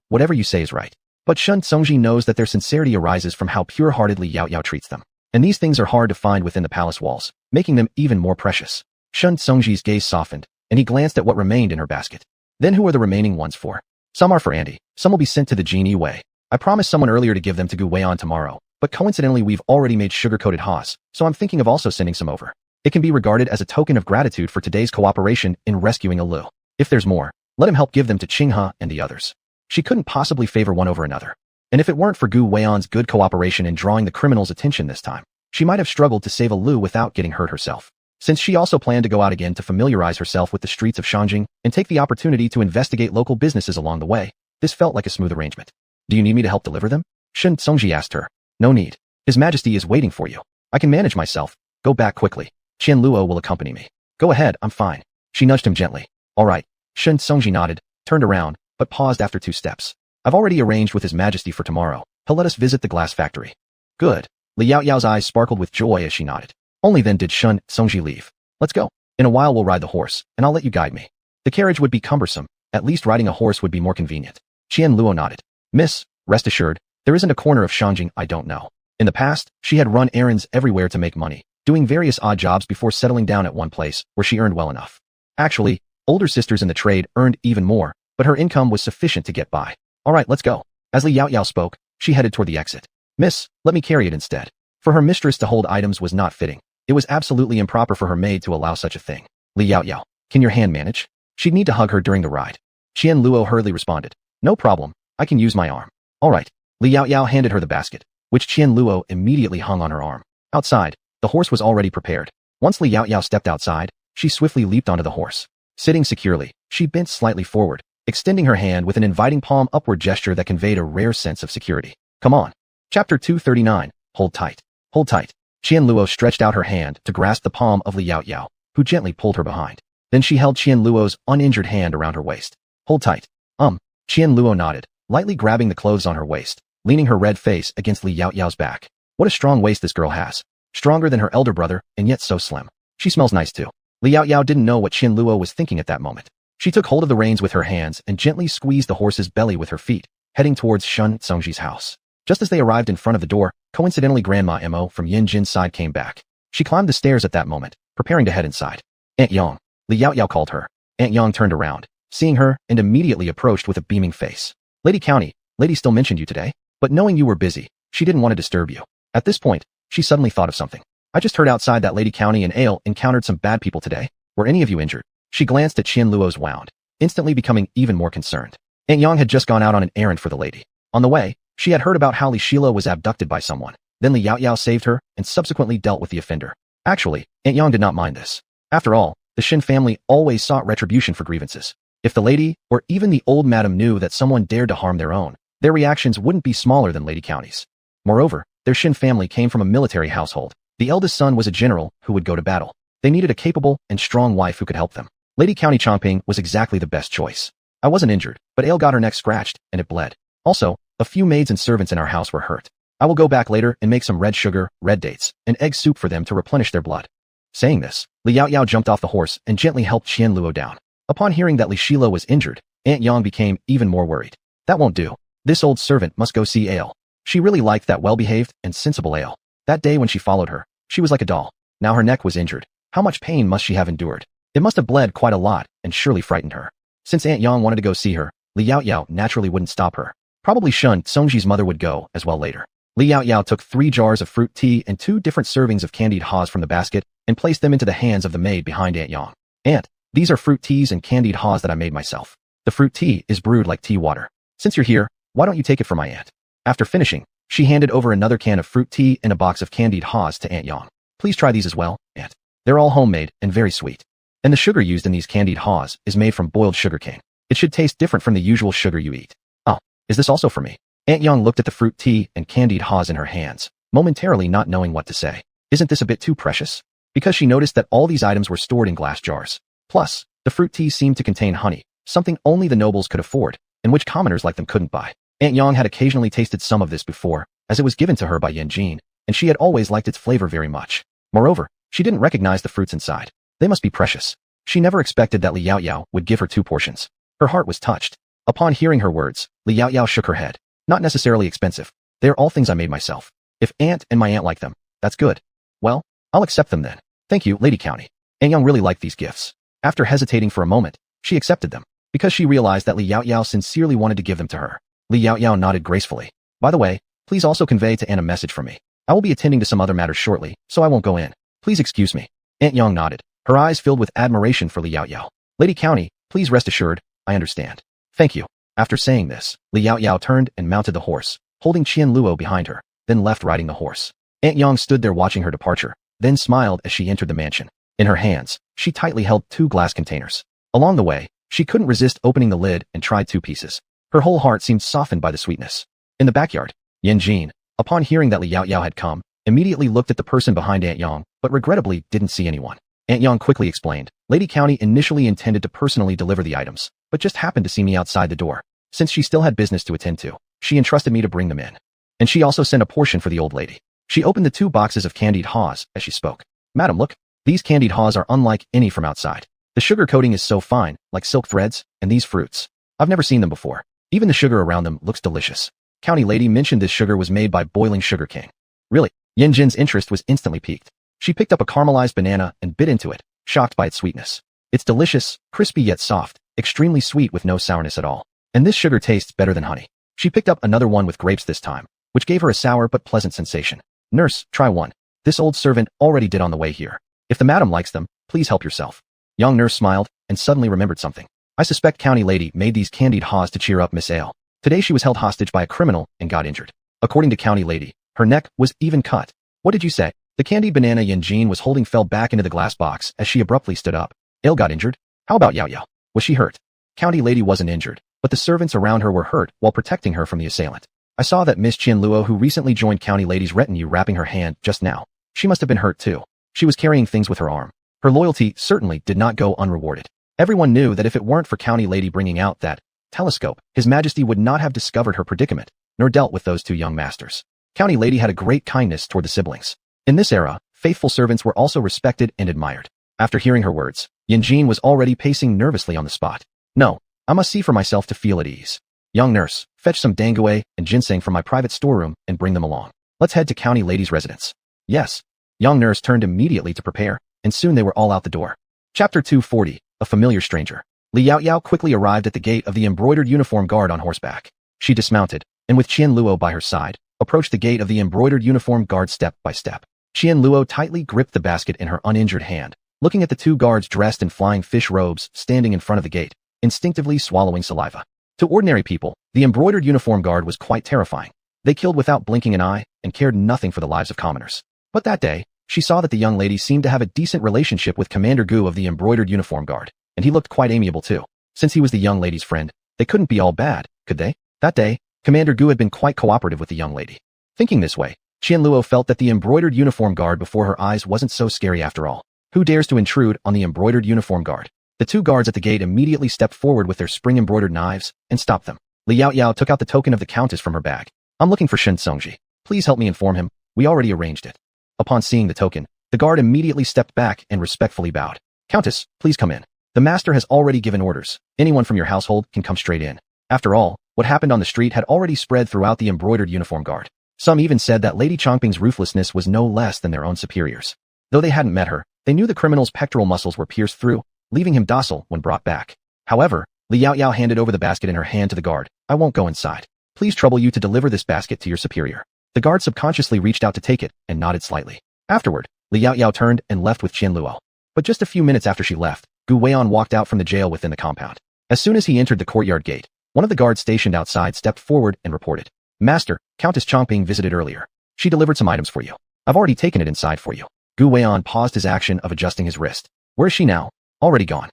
Whatever you say is right. But Shun Tsungji knows that their sincerity arises from how pure-heartedly Yao Yao treats them. And these things are hard to find within the palace walls, making them even more precious. Shun Tsungji's gaze softened, and he glanced at what remained in her basket. Then who are the remaining ones for? Some are for Andy. Some will be sent to the Genie Wei. I promised someone earlier to give them to Gu Weian tomorrow, but coincidentally we've already made sugar-coated haws, so I'm thinking of also sending some over. It can be regarded as a token of gratitude for today's cooperation in rescuing Alu. If there's more, let him help give them to Qinghe and the others. She couldn't possibly favor one over another. And if it weren't for Gu Weian's good cooperation in drawing the criminal's attention this time, she might have struggled to save Alu without getting hurt herself. Since she also planned to go out again to familiarize herself with the streets of Shanjing and take the opportunity to investigate local businesses along the way, this felt like a smooth arrangement. Do you need me to help deliver them? Shun Tsungji asked her. No need. His Majesty is waiting for you. I can manage myself. Go back quickly. Qian Luo will accompany me. Go ahead, I'm fine. She nudged him gently. All right. Shun Tsungji nodded, turned around, but paused after 2 steps. I've already arranged with His Majesty for tomorrow. He'll let us visit the glass factory. Good. Li Yao Yao's eyes sparkled with joy as she nodded. Only then did Shun Tsungji leave. Let's go. In a while we'll ride the horse, and I'll let you guide me. The carriage would be cumbersome. At least riding a horse would be more convenient. Qian Luo nodded. Miss, rest assured, there isn't a corner of Shanjing I don't know. In the past, she had run errands everywhere to make money, doing various odd jobs before settling down at one place where she earned well enough. Actually, older sisters in the trade earned even more, but her income was sufficient to get by. All right, let's go. As Li Yao Yao spoke, she headed toward the exit. Miss, let me carry it instead. For her mistress to hold items was not fitting. It was absolutely improper for her maid to allow such a thing. Li Yao Yao, can your hand manage? She'd need to hug her during the ride. Qian Luo hurriedly responded. No problem. I can use my arm. All right. Li Yao Yao handed her the basket, which Qian Luo immediately hung on her arm. Outside, the horse was already prepared. Once Li Yao Yao stepped outside, she swiftly leaped onto the horse. Sitting securely, she bent slightly forward, extending her hand with an inviting palm upward gesture that conveyed a rare sense of security. Come on. Chapter 239. Hold tight. Hold tight. Qian Luo stretched out her hand to grasp the palm of Li Yao Yao, who gently pulled her behind. Then she held Qian Luo's uninjured hand around her waist. Hold tight. Qian Luo nodded, lightly grabbing the clothes on her waist, leaning her red face against Li Yao Yao's back. What a strong waist this girl has. Stronger than her elder brother, and yet so slim. She smells nice too. Li Yao Yao didn't know what Qian Luo was thinking at that moment. She took hold of the reins with her hands and gently squeezed the horse's belly with her feet, heading towards Shun Tsungji's house. Just as they arrived in front of the door, coincidentally Grandma Mo from Yin Jin's side came back. She climbed the stairs at that moment, preparing to head inside. Aunt Yang. Li Yao Yao called her. Aunt Yang turned around, seeing her, and immediately approached with a beaming face. Lady County, Lady still mentioned you today, but knowing you were busy, she didn't want to disturb you. At this point, she suddenly thought of something. I just heard outside that Lady County and Ale encountered some bad people today. Were any of you injured? She glanced at Qian Luo's wound, instantly becoming even more concerned. Aunt Yang had just gone out on an errand for the lady. On the way, she had heard about how Li Shilo was abducted by someone. Then Li Yao Yao saved her and subsequently dealt with the offender. Actually, Aunt Yang did not mind this. After all, the Shin family always sought retribution for grievances. If the lady, or even the old madam knew that someone dared to harm their own, their reactions wouldn't be smaller than Lady County's. Moreover, their Shin family came from a military household. The eldest son was a general who would go to battle. They needed a capable and strong wife who could help them. Lady County Chongping was exactly the best choice. I wasn't injured, but Ale got her neck scratched, and it bled. Also, a few maids and servants in our house were hurt. I will go back later and make some red sugar, red dates, and egg soup for them to replenish their blood. Saying this, Li Yao Yao jumped off the horse and gently helped Qian Luo down. Upon hearing that Li Shilo was injured, Aunt Yang became even more worried. That won't do. This old servant must go see Ale. She really liked that well-behaved and sensible Ale. That day when she followed her, she was like a doll. Now her neck was injured. How much pain must she have endured? It must have bled quite a lot and surely frightened her. Since Aunt Yang wanted to go see her, Li Yao Yao naturally wouldn't stop her. Probably Shun Tsungji's mother would go as well later. Li Yao Yao took 3 jars of fruit tea and 2 different servings of candied haws from the basket and placed them into the hands of the maid behind Aunt Yang. Aunt, these are fruit teas and candied haws that I made myself. The fruit tea is brewed like tea water. Since you're here, why don't you take it for my aunt? After finishing, she handed over another can of fruit tea and a box of candied haws to Aunt Yang. Please try these as well, Aunt. They're all homemade and very sweet. And the sugar used in these candied haws is made from boiled sugarcane. It should taste different from the usual sugar you eat. Oh, is this also for me? Aunt Yang looked at the fruit tea and candied haws in her hands, momentarily not knowing what to say. Isn't this a bit too precious? Because she noticed that all these items were stored in glass jars. Plus, the fruit tea seemed to contain honey, something only the nobles could afford, and which commoners like them couldn't buy. Aunt Yang had occasionally tasted some of this before, as it was given to her by Yin Jin, and she had always liked its flavor very much. Moreover, she didn't recognize the fruits inside. They must be precious. She never expected that Li Yao Yao would give her 2 portions. Her heart was touched. Upon hearing her words, Li Yao Yao shook her head. Not necessarily expensive. They are all things I made myself. If Aunt and my aunt like them, that's good. Well, I'll accept them then. Thank you, Lady County. Aunt Young really liked these gifts. After hesitating for a moment, she accepted them, because she realized that Li Yaoyao sincerely wanted to give them to her. Li Yaoyao nodded gracefully. By the way, please also convey to Aunt a message from me. I will be attending to some other matters shortly, so I won't go in. Please excuse me. Aunt Young nodded, her eyes filled with admiration for Li Yaoyao. Lady County, please rest assured, I understand. Thank you. After saying this, Li Yaoyao turned and mounted the horse, holding Qian Luo behind her, then left riding the horse. Aunt Young stood there watching her departure, then smiled as she entered the mansion. In her hands, she tightly held 2 glass containers. Along the way, she couldn't resist opening the lid and tried 2 pieces. Her whole heart seemed softened by the sweetness. In the backyard, Yan Jin, upon hearing that Li Yaoyao had come, immediately looked at the person behind Aunt Young, but regrettably didn't see anyone. Aunt Young quickly explained, Lady County initially intended to personally deliver the items, but just happened to see me outside the door. Since she still had business to attend to, she entrusted me to bring them in. And she also sent a portion for the old lady. She opened the 2 boxes of candied haws as she spoke. Madam, look, these candied haws are unlike any from outside. The sugar coating is so fine, like silk threads, and these fruits. I've never seen them before. Even the sugar around them looks delicious. County lady mentioned this sugar was made by boiling sugar cane. Really? Yan Jin's interest was instantly piqued. She picked up a caramelized banana and bit into it, shocked by its sweetness. It's delicious, crispy yet soft, extremely sweet with no sourness at all. And this sugar tastes better than honey. She picked up another one with grapes this time, which gave her a sour but pleasant sensation. Nurse, try one. This old servant already did on the way here. If the madam likes them, please help yourself. Young nurse smiled and suddenly remembered something. I suspect County lady made these candied haws to cheer up Miss Ale. Today she was held hostage by a criminal and got injured. According to County lady, her neck was even cut. What did you say? The candied banana Yan Jin was holding fell back into the glass box as she abruptly stood up. Ale got injured? How about Yao Yao? Was she hurt? County lady wasn't injured, but the servants around her were hurt while protecting her from the assailant. I saw that Miss Qian Luo who recently joined County lady's retinue wrapping her hand just now. She must have been hurt too. She was carrying things with her arm. Her loyalty certainly did not go unrewarded. Everyone knew that if it weren't for County lady bringing out that telescope, His Majesty would not have discovered her predicament, nor dealt with those 2 young masters. County lady had a great kindness toward the siblings. In this era, faithful servants were also respected and admired. After hearing her words, Yan Jin was already pacing nervously on the spot. No, I must see for myself to feel at ease. Young nurse, fetch some danguei and ginseng from my private storeroom and bring them along. Let's head to County lady's residence. Yes. Young nurse turned immediately to prepare, and soon they were all out the door. Chapter 240, A Familiar Stranger. Li Yaoyao quickly arrived at the gate of the embroidered uniform guard on horseback. She dismounted, and with Qian Luo by her side, approached the gate of the embroidered uniform guard step by step. Qian Luo tightly gripped the basket in her uninjured hand, looking at the 2 guards dressed in flying fish robes standing in front of the gate, instinctively swallowing saliva. To ordinary people, the embroidered uniform guard was quite terrifying. They killed without blinking an eye and cared nothing for the lives of commoners. But that day, she saw that the young lady seemed to have a decent relationship with Commander Gu of the embroidered uniform guard, and he looked quite amiable too. Since he was the young lady's friend, they couldn't be all bad, could they? That day, Commander Gu had been quite cooperative with the young lady. Thinking this way, Qian Luo felt that the embroidered uniform guard before her eyes wasn't so scary after all. Who dares to intrude on the embroidered uniform guard? The 2 guards at the gate immediately stepped forward with their spring-embroidered knives and stopped them. Li Yaoyao took out the token of the countess from her bag. I'm looking for Shen Songji. Please help me inform him. We already arranged it. Upon seeing the token, the guard immediately stepped back and respectfully bowed. Countess, please come in. The master has already given orders. Anyone from your household can come straight in. After all, what happened on the street had already spread throughout the embroidered uniform guard. Some even said that Lady Chongping's ruthlessness was no less than their own superiors. Though they hadn't met her, they knew the criminal's pectoral muscles were pierced through, leaving him docile when brought back. However, Li Yaoyao handed over the basket in her hand to the guard. I won't go inside. Please trouble you to deliver this basket to your superior. The guard subconsciously reached out to take it and nodded slightly. Afterward, Li Yaoyao turned and left with Qian Luo. But just a few minutes after she left, Gu Weian walked out from the jail within the compound. As soon as he entered the courtyard gate, one of the guards stationed outside stepped forward and reported. Master, Countess Chongping visited earlier. She delivered some items for you. I've already taken it inside for you. Gu Weian paused his action of adjusting his wrist. Where is she now? Already gone.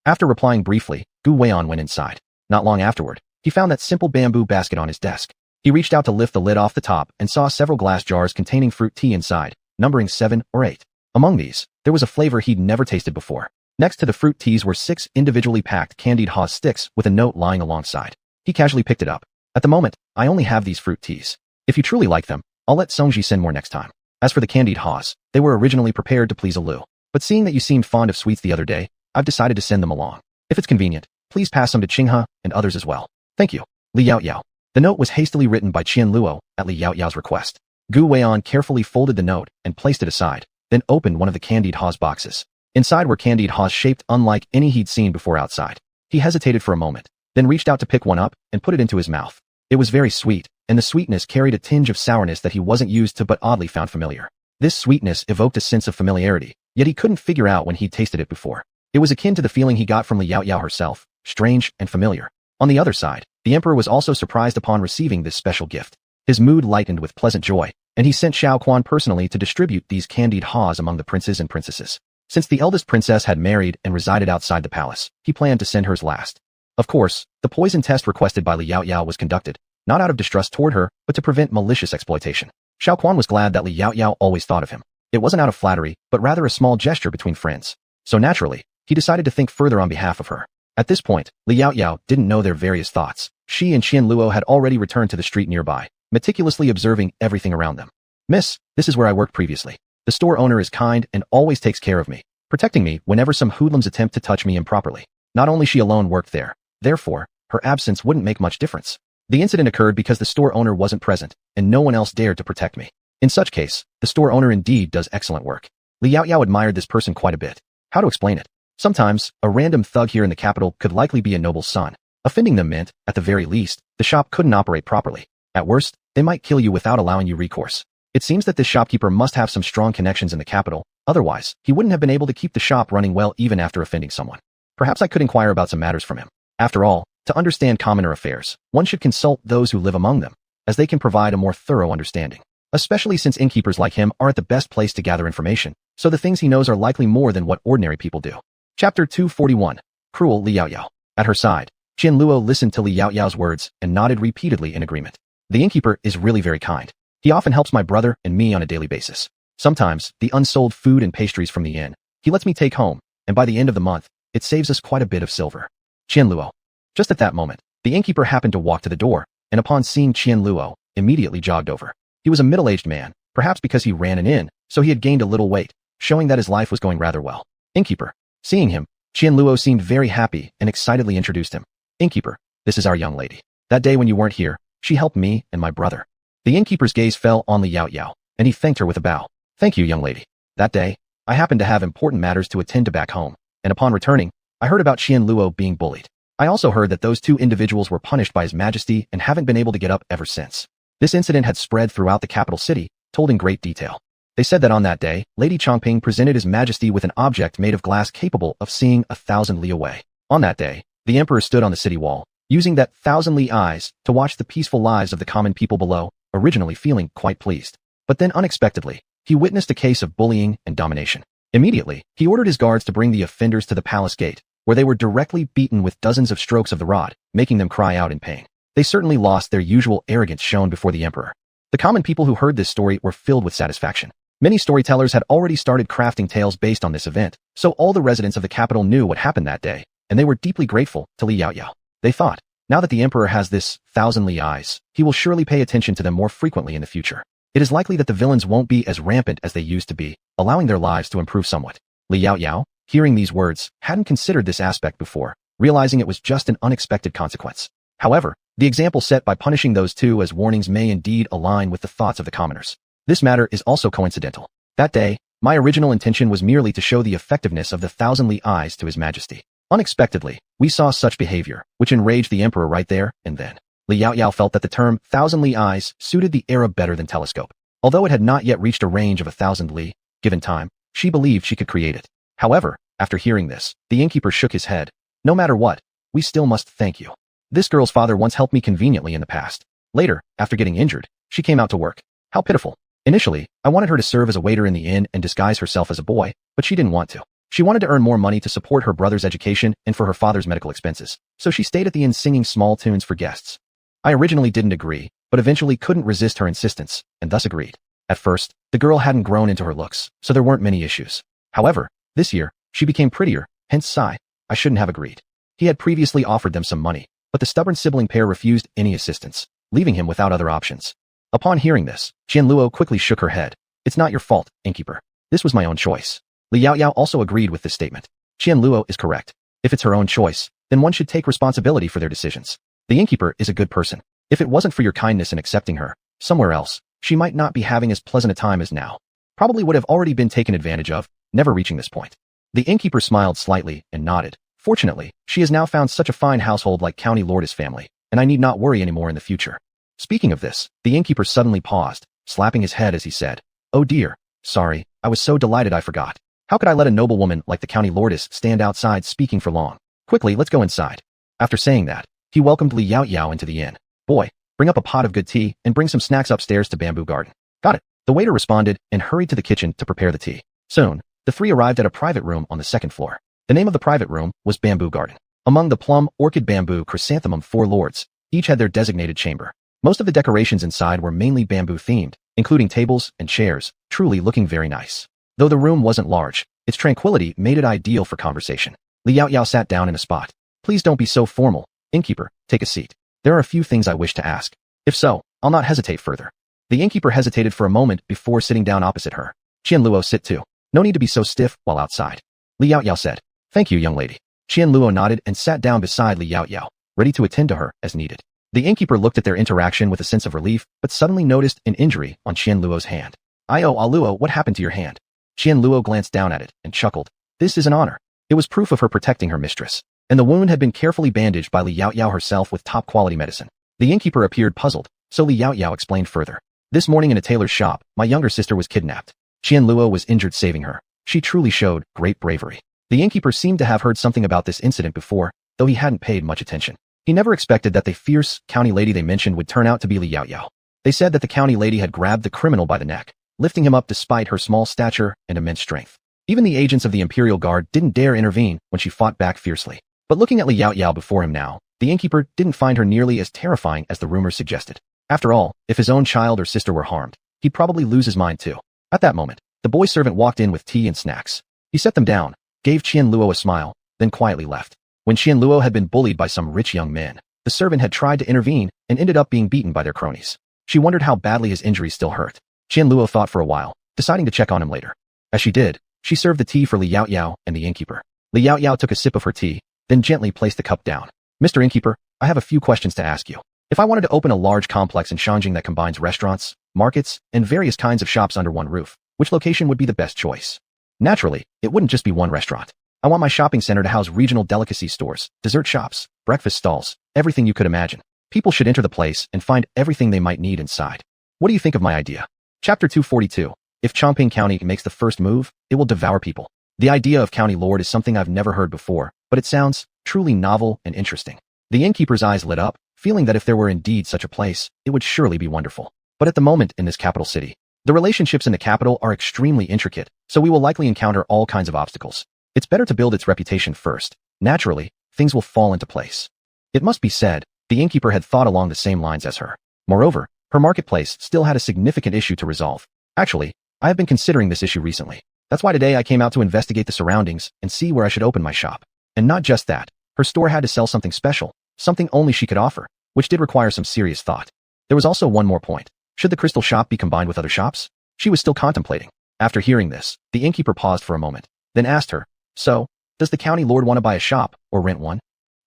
After replying briefly, Gu Weian went inside. Not long afterward, he found that simple bamboo basket on his desk. He reached out to lift the lid off the top and saw several glass jars containing fruit tea inside, numbering 7 or 8. Among these, there was a flavor he'd never tasted before. Next to the fruit teas were 6 individually packed candied haw sticks with a note lying alongside. He casually picked it up. At the moment, I only have these fruit teas. If you truly like them, I'll let Songji send more next time. As for the candied haws, they were originally prepared to please Alu. But seeing that you seemed fond of sweets the other day, I've decided to send them along. If it's convenient, please pass some to Qinghe and others as well. Thank you. Li Yaoyao. The note was hastily written by Qian Luo at Li Yaoyao's request. Gu Weian carefully folded the note and placed it aside, then opened one of the candied haws boxes. Inside were candied haws shaped unlike any he'd seen before outside. He hesitated for a moment, then reached out to pick one up and put it into his mouth. It was very sweet, and the sweetness carried a tinge of sourness that he wasn't used to but oddly found familiar. This sweetness evoked a sense of familiarity, yet he couldn't figure out when he'd tasted it before. It was akin to the feeling he got from Li Yaoyao herself, strange and familiar. On the other side, the emperor was also surprised upon receiving this special gift. His mood lightened with pleasant joy, and he sent Xiao Quan personally to distribute these candied haws among the princes and princesses. Since the eldest princess had married and resided outside the palace, he planned to send hers last. Of course, the poison test requested by Li Yaoyao was conducted, not out of distrust toward her, but to prevent malicious exploitation. Xiao Quan was glad that Li Yaoyao always thought of him. It wasn't out of flattery, but rather a small gesture between friends. So naturally, he decided to think further on behalf of her. At this point, Li Yaoyao didn't know their various thoughts. She and Qian Luo had already returned to the street nearby, meticulously observing everything around them. "Miss, this is where I worked previously. The store owner is kind and always takes care of me, protecting me whenever some hoodlums attempt to touch me improperly. Not only she alone worked there, therefore, her absence wouldn't make much difference. The incident occurred because the store owner wasn't present, and no one else dared to protect me. In such case, the store owner indeed does excellent work." Li Yaoyao admired this person quite a bit. How to explain it? Sometimes, a random thug here in the capital could likely be a noble's son. Offending them meant, at the very least, the shop couldn't operate properly. At worst, they might kill you without allowing you recourse. It seems that this shopkeeper must have some strong connections in the capital, otherwise, he wouldn't have been able to keep the shop running well even after offending someone. Perhaps I could inquire about some matters from him. After all, to understand commoner affairs, one should consult those who live among them, as they can provide a more thorough understanding. Especially since innkeepers like him aren't the best place to gather information, so the things he knows are likely more than what ordinary people do. Chapter 241. Cruel Li Yaoyao. At her side, Qian Luo listened to Li Yaoyao's words and nodded repeatedly in agreement. The innkeeper is really very kind. He often helps my brother and me on a daily basis. Sometimes, the unsold food and pastries from the inn, he lets me take home, and by the end of the month, it saves us quite a bit of silver. Qian Luo. Just at that moment, the innkeeper happened to walk to the door, and upon seeing Qian Luo, immediately jogged over. He was a middle-aged man, perhaps because he ran an inn, so he had gained a little weight, showing that his life was going rather well. Innkeeper. Seeing him, Qian Luo seemed very happy and excitedly introduced him. Innkeeper, this is our young lady. That day when you weren't here, she helped me and my brother. The innkeeper's gaze fell on Li Yaoyao, and he thanked her with a bow. Thank you, young lady. That day, I happened to have important matters to attend to back home, and upon returning, I heard about Qian Luo being bullied. I also heard that those two individuals were punished by His Majesty and haven't been able to get up ever since. This incident had spread throughout the capital city, told in great detail. They said that on that day, Lady Chongping presented His Majesty with an object made of glass capable of seeing 1,000 li away. On that day, the emperor stood on the city wall, using that 1,000 li eyes to watch the peaceful lives of the common people below, originally feeling quite pleased. But then unexpectedly, he witnessed a case of bullying and domination. Immediately, he ordered his guards to bring the offenders to the palace gate, where they were directly beaten with dozens of strokes of the rod, making them cry out in pain. They certainly lost their usual arrogance shown before the emperor. The common people who heard this story were filled with satisfaction. Many storytellers had already started crafting tales based on this event, so all the residents of the capital knew what happened that day, and they were deeply grateful to Li Yaoyao. They thought, now that the emperor has this 1,000 li eyes, he will surely pay attention to them more frequently in the future. It is likely that the villains won't be as rampant as they used to be, allowing their lives to improve somewhat. Li Yaoyao, hearing these words, hadn't considered this aspect before, realizing it was just an unexpected consequence. However, the example set by punishing those two as warnings may indeed align with the thoughts of the commoners. This matter is also coincidental. That day, my original intention was merely to show the effectiveness of the 1,000 li eyes to His Majesty. Unexpectedly, we saw such behavior, which enraged the emperor right there and then. Li Yaoyao felt that the term 1,000 li eyes suited the era better than telescope. Although it had not yet reached a range of 1,000 li, given time, she believed she could create it. However, after hearing this, the innkeeper shook his head. No matter what, we still must thank you. This girl's father once helped me conveniently in the past. Later, after getting injured, she came out to work. How pitiful. Initially, I wanted her to serve as a waiter in the inn and disguise herself as a boy, but she didn't want to. She wanted to earn more money to support her brother's education and for her father's medical expenses, so she stayed at the inn singing small tunes for guests. I originally didn't agree, but eventually couldn't resist her insistence, and thus agreed. At first, the girl hadn't grown into her looks, so there weren't many issues. However, this year, she became prettier, hence Sai. I shouldn't have agreed. He had previously offered them some money, but the stubborn sibling pair refused any assistance, leaving him without other options. Upon hearing this, Qian Luo quickly shook her head. It's not your fault, innkeeper. This was my own choice. Li Yaoyao also agreed with this statement. Qian Luo is correct. If it's her own choice, then one should take responsibility for their decisions. The innkeeper is a good person. If it wasn't for your kindness in accepting her, somewhere else, she might not be having as pleasant a time as now. Probably would have already been taken advantage of, never reaching this point. The innkeeper smiled slightly and nodded. Fortunately, she has now found such a fine household like County Lordis family, and I need not worry anymore in the future. Speaking of this, the innkeeper suddenly paused, slapping his head as he said, "Oh dear, sorry, I was so delighted I forgot. How could I let a noblewoman like the County Lordis stand outside speaking for long? Quickly, let's go inside." After saying that, he welcomed Li Yao Yao into the inn. "Boy, bring up a pot of good tea and bring some snacks upstairs to Bamboo Garden." "Got it." The waiter responded and hurried to the kitchen to prepare the tea. Soon, the three arrived at a private room on the second floor. The name of the private room was Bamboo Garden. Among the plum, orchid, bamboo, chrysanthemum 4 lords, each had their designated chamber. Most of the decorations inside were mainly bamboo themed, including tables and chairs, truly looking very nice. Though the room wasn't large, its tranquility made it ideal for conversation. Li Yao Yao sat down in a spot. "Please don't be so formal. Innkeeper, take a seat. There are a few things I wish to ask. If so, I'll not hesitate further." The innkeeper hesitated for a moment before sitting down opposite her. "Qian Luo, sit too. No need to be so stiff while outside." Li Yao Yao said. "Thank you, young lady." Qian Luo nodded and sat down beside Li Yao Yao, ready to attend to her as needed. The innkeeper looked at their interaction with a sense of relief, but suddenly noticed an injury on Qian Luo's hand. "Io Luo, what happened to your hand?" Qian Luo glanced down at it and chuckled. This is an honor. It was proof of her protecting her mistress, and the wound had been carefully bandaged by Li Yao Yao herself with top-quality medicine. The innkeeper appeared puzzled, so Li Yao Yao explained further. "This morning in a tailor's shop, my younger sister was kidnapped. Qian Luo was injured saving her. She truly showed great bravery." The innkeeper seemed to have heard something about this incident before, though he hadn't paid much attention. He never expected that the fierce county lady they mentioned would turn out to be Li Yao Yao. They said that the county lady had grabbed the criminal by the neck, lifting him up despite her small stature and immense strength. Even the agents of the Imperial Guard didn't dare intervene when she fought back fiercely. But looking at Li Yao Yao before him now, the innkeeper didn't find her nearly as terrifying as the rumors suggested. After all, if his own child or sister were harmed, he'd probably lose his mind too. At that moment, the boy servant walked in with tea and snacks. He set them down, gave Qian Luo a smile, then quietly left. When Qian Luo had been bullied by some rich young men, the servant had tried to intervene and ended up being beaten by their cronies. She wondered how badly his injuries still hurt. Qian Luo thought for a while, deciding to check on him later. As she did, she served the tea for Li Yao Yao and the innkeeper. Li Yao Yao took a sip of her tea, then gently placed the cup down. "Mr. Innkeeper, I have a few questions to ask you. If I wanted to open a large complex in Shanjing that combines restaurants, markets, and various kinds of shops under one roof, which location would be the best choice?" Naturally, it wouldn't just be one restaurant. I want my shopping center to house regional delicacy stores, dessert shops, breakfast stalls, everything you could imagine. People should enter the place and find everything they might need inside. What do you think of my idea? Chapter 242. If Chongping County makes the first move, it will devour people. The idea of County Lord is something I've never heard before, but it sounds truly novel and interesting. The innkeeper's eyes lit up, feeling that if there were indeed such a place, it would surely be wonderful. But at the moment in this capital city, the relationships in the capital are extremely intricate, so we will likely encounter all kinds of obstacles. It's better to build its reputation first. Naturally, things will fall into place. It must be said, the innkeeper had thought along the same lines as her. Moreover, her marketplace still had a significant issue to resolve. Actually, I have been considering this issue recently. That's why today I came out to investigate the surroundings and see where I should open my shop. And not just that, her store had to sell something special, something only she could offer, which did require some serious thought. There was also one more point. Should the crystal shop be combined with other shops? She was still contemplating. After hearing this, the innkeeper paused for a moment, then asked her, "So, does the county lord want to buy a shop or rent one?"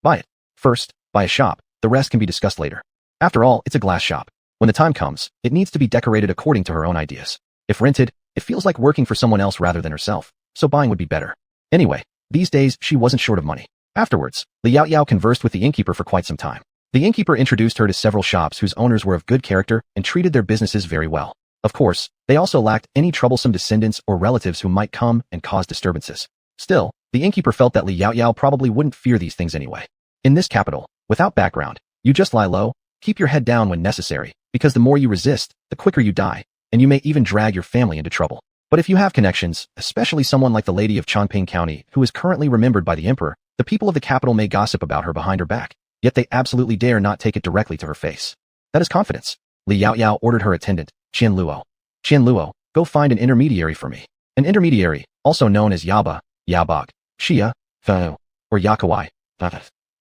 "Buy it. First, buy a shop, the rest can be discussed later. After all, it's a glass shop. When the time comes, it needs to be decorated according to her own ideas. If rented, it feels like working for someone else rather than herself, so buying would be better." Anyway, these days she wasn't short of money. Afterwards, Li Yao Yao conversed with the innkeeper for quite some time. The innkeeper introduced her to several shops whose owners were of good character and treated their businesses very well. Of course, they also lacked any troublesome descendants or relatives who might come and cause disturbances. Still, the innkeeper felt that Li Yao Yao probably wouldn't fear these things anyway. In this capital, without background, you just lie low, keep your head down when necessary, because the more you resist, the quicker you die, and you may even drag your family into trouble. But if you have connections, especially someone like the lady of Chongping County who is currently remembered by the emperor, the people of the capital may gossip about her behind her back, yet they absolutely dare not take it directly to her face. That is confidence. Li Yao Yao ordered her attendant, Qian Luo. "Qian Luo, go find an intermediary for me." An intermediary, also known as Yaba, Yabag, Shia, Fao, or Yakawai,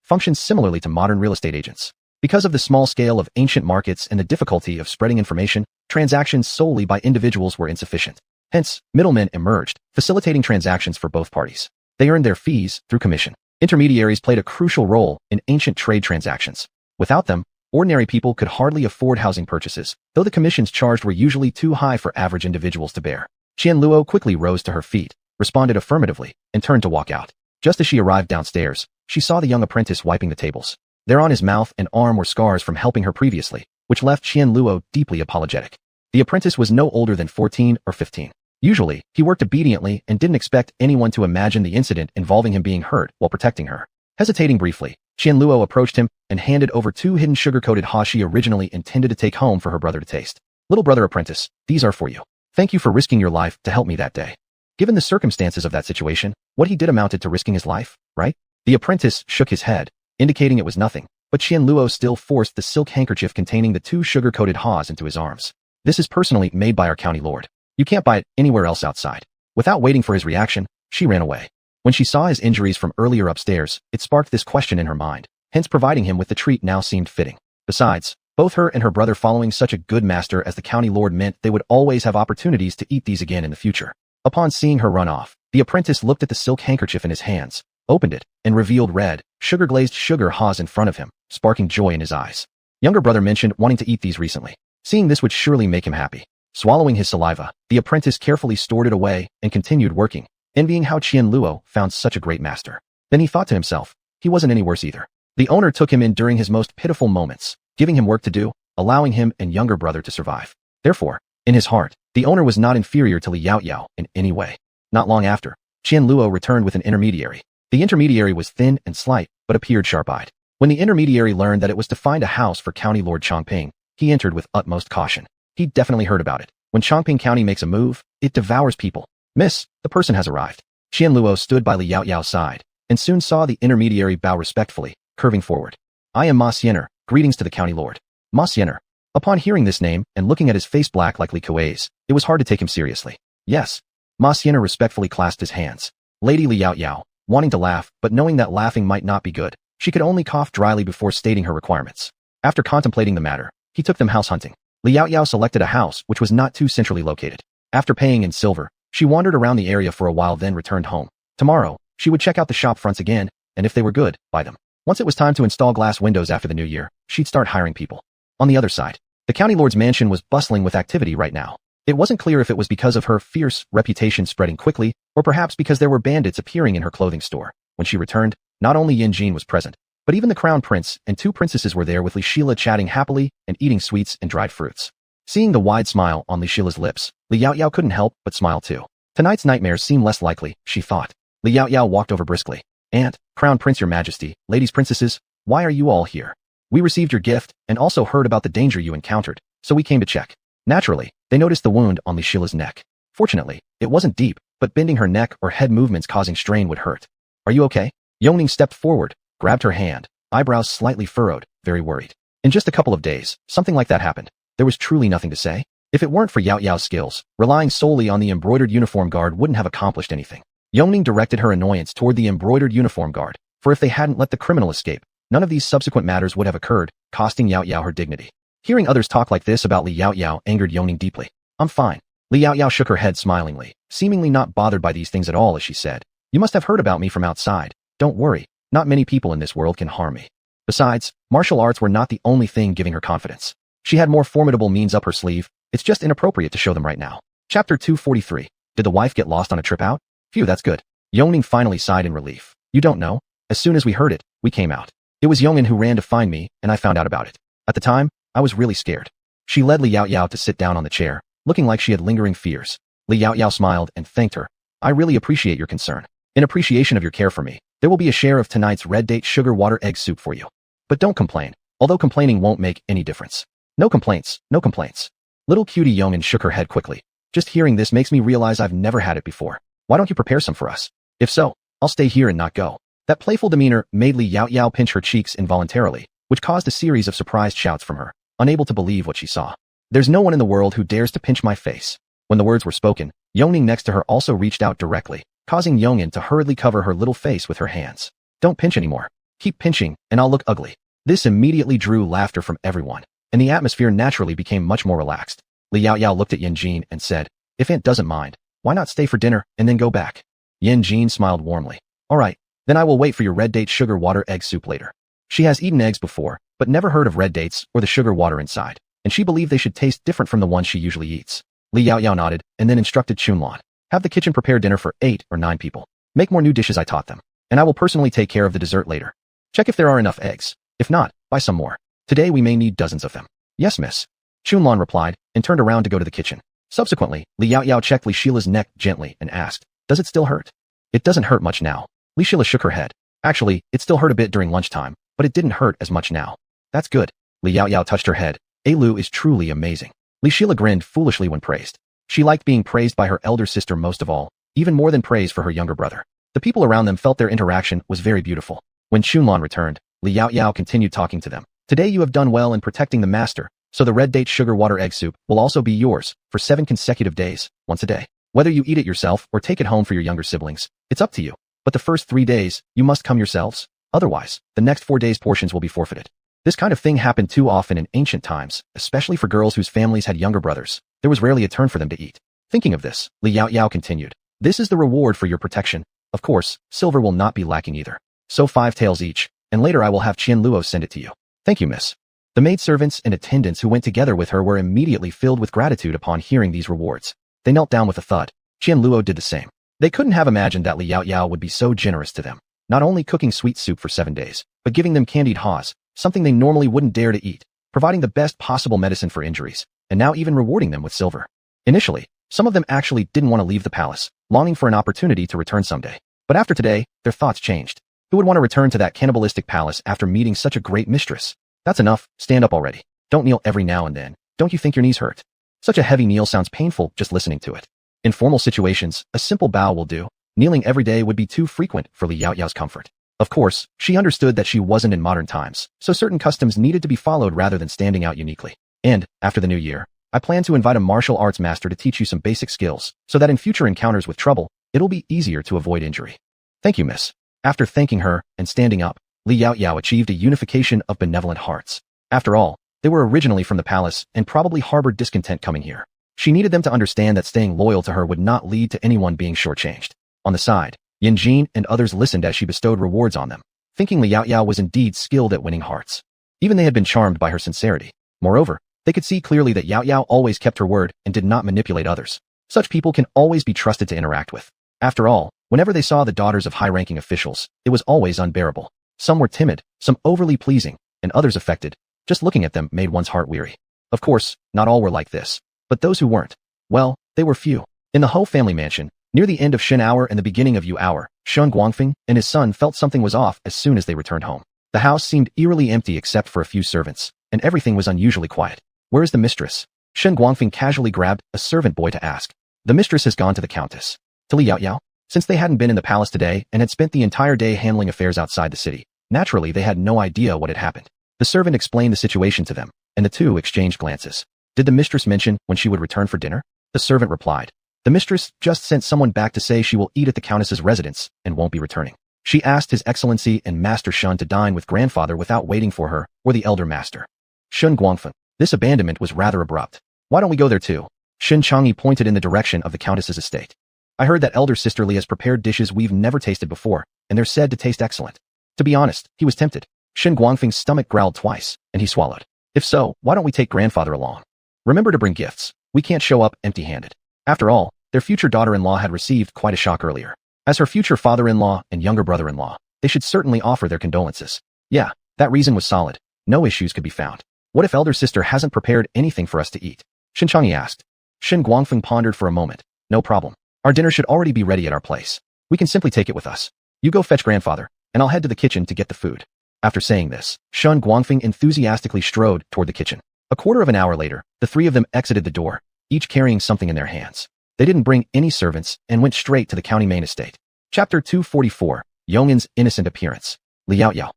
functions similarly to modern real estate agents. Because of the small scale of ancient markets and the difficulty of spreading information, transactions solely by individuals were insufficient. Hence, middlemen emerged, facilitating transactions for both parties. They earned their fees through commission. Intermediaries played a crucial role in ancient trade transactions. Without them, Ordinary people could hardly afford housing purchases, though the commissions charged were usually too high for average individuals to bear. Qianluo quickly rose to her feet, responded affirmatively, and turned to walk out. Just as she arrived downstairs, she saw the young apprentice wiping the tables. There on his mouth and arm were scars from helping her previously, which left Qianluo deeply apologetic. The apprentice was no older than 14 or 15. Usually, he worked obediently and didn't expect anyone to imagine the incident involving him being hurt while protecting her. Hesitating briefly, Qianluo approached him and handed over 2 hidden sugar-coated ha she originally intended to take home for her brother to taste. Little brother apprentice, these are for you. Thank you for risking your life to help me that day. Given the circumstances of that situation, what he did amounted to risking his life, right? The apprentice shook his head, indicating it was nothing, but Qianluo still forced the silk handkerchief containing the 2 sugar-coated ha's into his arms. This is personally made by our county lord. You can't buy it anywhere else outside. Without waiting for his reaction, she ran away. When she saw his injuries from earlier upstairs, it sparked this question in her mind, hence providing him with the treat now seemed fitting. Besides, both her and her brother following such a good master as the county lord meant they would always have opportunities to eat these again in the future. Upon seeing her run off, the apprentice looked at the silk handkerchief in his hands, opened it, and revealed red, sugar-glazed sugar ha's in front of him, sparking joy in his eyes. Younger brother mentioned wanting to eat these recently. Seeing this would surely make him happy. Swallowing his saliva, the apprentice carefully stored it away and continued working, envying how Qianluo found such a great master. Then he thought to himself, he wasn't any worse either. The owner took him in during his most pitiful moments, giving him work to do, allowing him and younger brother to survive. Therefore, in his heart, the owner was not inferior to Li Yaoyao in any way. Not long after, Qianluo returned with an intermediary. The intermediary was thin and slight, but appeared sharp-eyed. When the intermediary learned that it was to find a house for County Lord Chongping, he entered with utmost caution. He'd definitely heard about it. When Chongping County makes a move, it devours people. Miss, the person has arrived. Qianluo stood by Li Yaoyao's side, and soon saw the intermediary bow respectfully, curving forward. I am Ma Xianer, greetings to the county lord. Ma Xianer. Upon hearing this name and looking at his face black like Li Kuei's, it was hard to take him seriously. Yes. Ma Xianer respectfully clasped his hands. Lady Li Yaoyao, wanting to laugh, but knowing that laughing might not be good, she could only cough dryly before stating her requirements. After contemplating the matter, he took them house hunting. Li Yaoyao selected a house which was not too centrally located. After paying in silver, she wandered around the area for a while then returned home. Tomorrow, she would check out the shop fronts again, and if they were good, buy them. Once it was time to install glass windows after the new year, she'd start hiring people. On the other side, the county lord's mansion was bustling with activity right now. It wasn't clear if it was because of her fierce reputation spreading quickly, or perhaps because there were bandits appearing in her clothing store. When she returned, not only Yin Jin was present, but even the crown prince and 2 princesses were there with Li Sheila chatting happily and eating sweets and dried fruits. Seeing the wide smile on Li Sheila's lips, Li Yaoyao couldn't help but smile too. Tonight's nightmares seem less likely, she thought. Li Yaoyao walked over briskly. Aunt, Crown Prince, Your Majesty, ladies princesses, why are you all here? We received your gift and also heard about the danger you encountered, so we came to check. Naturally, they noticed the wound on Li Sheila's neck. Fortunately, it wasn't deep, but bending her neck or head movements causing strain would hurt. Are you okay? Yongning stepped forward, grabbed her hand, eyebrows slightly furrowed, very worried. In just a couple of days, something like that happened. There was truly nothing to say. If it weren't for Yaoyao's skills, relying solely on the embroidered uniform guard wouldn't have accomplished anything. Yongning directed her annoyance toward the embroidered uniform guard, for if they hadn't let the criminal escape, none of these subsequent matters would have occurred, costing Yaoyao her dignity. Hearing others talk like this about Li Yaoyao angered Yongning deeply. I'm fine. Li Yaoyao shook her head smilingly, seemingly not bothered by these things at all as she said. You must have heard about me from outside. Don't worry, not many people in this world can harm me. Besides, martial arts were not the only thing giving her confidence. She had more formidable means up her sleeve, it's just inappropriate to show them right now. Chapter 243. Did the wife get lost on a trip out? Phew, that's good. Yongning finally sighed in relief. You don't know? As soon as we heard it, we came out. It was Yongin who ran to find me, and I found out about it. At the time, I was really scared. She led Li Yaoyao to sit down on the chair, looking like she had lingering fears. Li Yaoyao smiled and thanked her. I really appreciate your concern. In appreciation of your care for me, there will be a share of tonight's red date sugar water egg soup for you. But don't complain, although complaining won't make any difference. No complaints, no complaints. Little cutie Yongin shook her head quickly. Just hearing this makes me realize I've never had it before. Why don't you prepare some for us? If so, I'll stay here and not go. That playful demeanor made Li Yaoyao pinch her cheeks involuntarily, which caused a series of surprised shouts from her, unable to believe what she saw. There's no one in the world who dares to pinch my face. When the words were spoken, Yongning next to her also reached out directly, causing Yongin to hurriedly cover her little face with her hands. Don't pinch anymore. Keep pinching, and I'll look ugly. This immediately drew laughter from everyone, and the atmosphere naturally became much more relaxed. Li Yaoyao looked at Yin Jin and said, if Aunt doesn't mind, why not stay for dinner and then go back? Yin Jin smiled warmly. All right, then I will wait for your red date sugar water egg soup later. She has eaten eggs before, but never heard of red dates or the sugar water inside, and she believed they should taste different from the ones she usually eats. Li Yaoyao nodded and then instructed Chunlan, "Have the kitchen prepare dinner for 8 or 9 people. Make more new dishes I taught them, and I will personally take care of the dessert later. Check if there are enough eggs. If not, buy some more. Today we may need dozens of them." "Yes, miss," Chunlan replied and turned around to go to the kitchen. Subsequently, Li Yaoyao checked Li Sheila's neck gently and asked, "Does it still hurt?" "It doesn't hurt much now." Li Sheila shook her head. "Actually, it still hurt a bit during lunchtime, but it didn't hurt as much now." "That's good." Li Yaoyao touched her head. "Lu is truly amazing." Li Sheila grinned foolishly when praised. She liked being praised by her elder sister most of all, even more than praise for her younger brother. The people around them felt their interaction was very beautiful. When Chunlan returned, Li Yaoyao continued talking to them. "Today you have done well in protecting the master, so the red date sugar water egg soup will also be yours for 7 consecutive days, once a day. Whether you eat it yourself or take it home for your younger siblings, it's up to you. But the first 3 days, you must come yourselves. Otherwise, the next 4 days' portions will be forfeited." This kind of thing happened too often in ancient times, especially for girls whose families had younger brothers. There was rarely a turn for them to eat. Thinking of this, Li Yaoyao continued, "This is the reward for your protection. Of course, silver will not be lacking either. So 5 taels each, and later I will have Qian Luo send it to you." "Thank you, miss." The maidservants and attendants who went together with her were immediately filled with gratitude upon hearing these rewards. They knelt down with a thud. Qian Luo did the same. They couldn't have imagined that Li Yaoyao would be so generous to them, not only cooking sweet soup for 7 days, but giving them candied haws, something they normally wouldn't dare to eat, providing the best possible medicine for injuries, and now even rewarding them with silver. Initially, some of them actually didn't want to leave the palace, longing for an opportunity to return someday. But after today, their thoughts changed. Who would want to return to that cannibalistic palace after meeting such a great mistress? "That's enough, stand up already. Don't kneel every now and then. Don't you think your knees hurt?" Such a heavy kneel sounds painful just listening to it. In formal situations, a simple bow will do. Kneeling every day would be too frequent for Li Yaoyao's comfort. Of course, she understood that she wasn't in modern times, so certain customs needed to be followed rather than standing out uniquely. "And, after the new year, I plan to invite a martial arts master to teach you some basic skills, so that in future encounters with trouble, it'll be easier to avoid injury." "Thank you, miss." After thanking her and standing up, Li Yaoyao achieved a unification of benevolent hearts. After all, they were originally from the palace and probably harbored discontent coming here. She needed them to understand that staying loyal to her would not lead to anyone being shortchanged. On the side, Yin Jin and others listened as she bestowed rewards on them, thinking Li Yaoyao was indeed skilled at winning hearts. Even they had been charmed by her sincerity. Moreover, they could see clearly that Yaoyao always kept her word and did not manipulate others. Such people can always be trusted to interact with. After all, whenever they saw the daughters of high-ranking officials, it was always unbearable. Some were timid, some overly pleasing, and others affected. Just looking at them made one's heart weary. Of course, not all were like this, but those who weren't, well, they were few. In the Ho family mansion, near the end of Shen hour and the beginning of Yu hour, Shun Guangfeng and his son felt something was off as soon as they returned home. The house seemed eerily empty except for a few servants, and everything was unusually quiet. "Where is the mistress?" Shen Guangfeng casually grabbed a servant boy to ask. "The mistress has gone to the countess." To Li Yaoyao? Since they hadn't been in the palace today and had spent the entire day handling affairs outside the city, naturally they had no idea what had happened. The servant explained the situation to them, and the two exchanged glances. "Did the mistress mention when she would return for dinner?" The servant replied. "The mistress just sent someone back to say she will eat at the countess's residence and won't be returning. She asked His Excellency and Master Shun to dine with grandfather without waiting for her or the elder master." Shun Guangfeng. This abandonment was rather abrupt. "Why don't we go there too?" Shin Changyi pointed in the direction of the countess's estate. "I heard that elder sister Li has prepared dishes we've never tasted before, and they're said to taste excellent." To be honest, he was tempted. Shin Guangfeng's stomach growled twice, and he swallowed. "If so, why don't we take grandfather along? Remember to bring gifts. We can't show up empty-handed." After all, their future daughter-in-law had received quite a shock earlier. As her future father-in-law and younger brother-in-law, they should certainly offer their condolences. Yeah, that reason was solid. No issues could be found. "What if elder sister hasn't prepared anything for us to eat?" Shin Changyi asked. Shin Guangfeng pondered for a moment. "No problem. Our dinner should already be ready at our place. We can simply take it with us. You go fetch grandfather, and I'll head to the kitchen to get the food." After saying this, Shun Guangfeng enthusiastically strode toward the kitchen. A quarter of an hour later, the three of them exited the door, each carrying something in their hands. They didn't bring any servants and went straight to the county main estate. Chapter 244, Yong'an's innocent appearance. Li Yaoyao.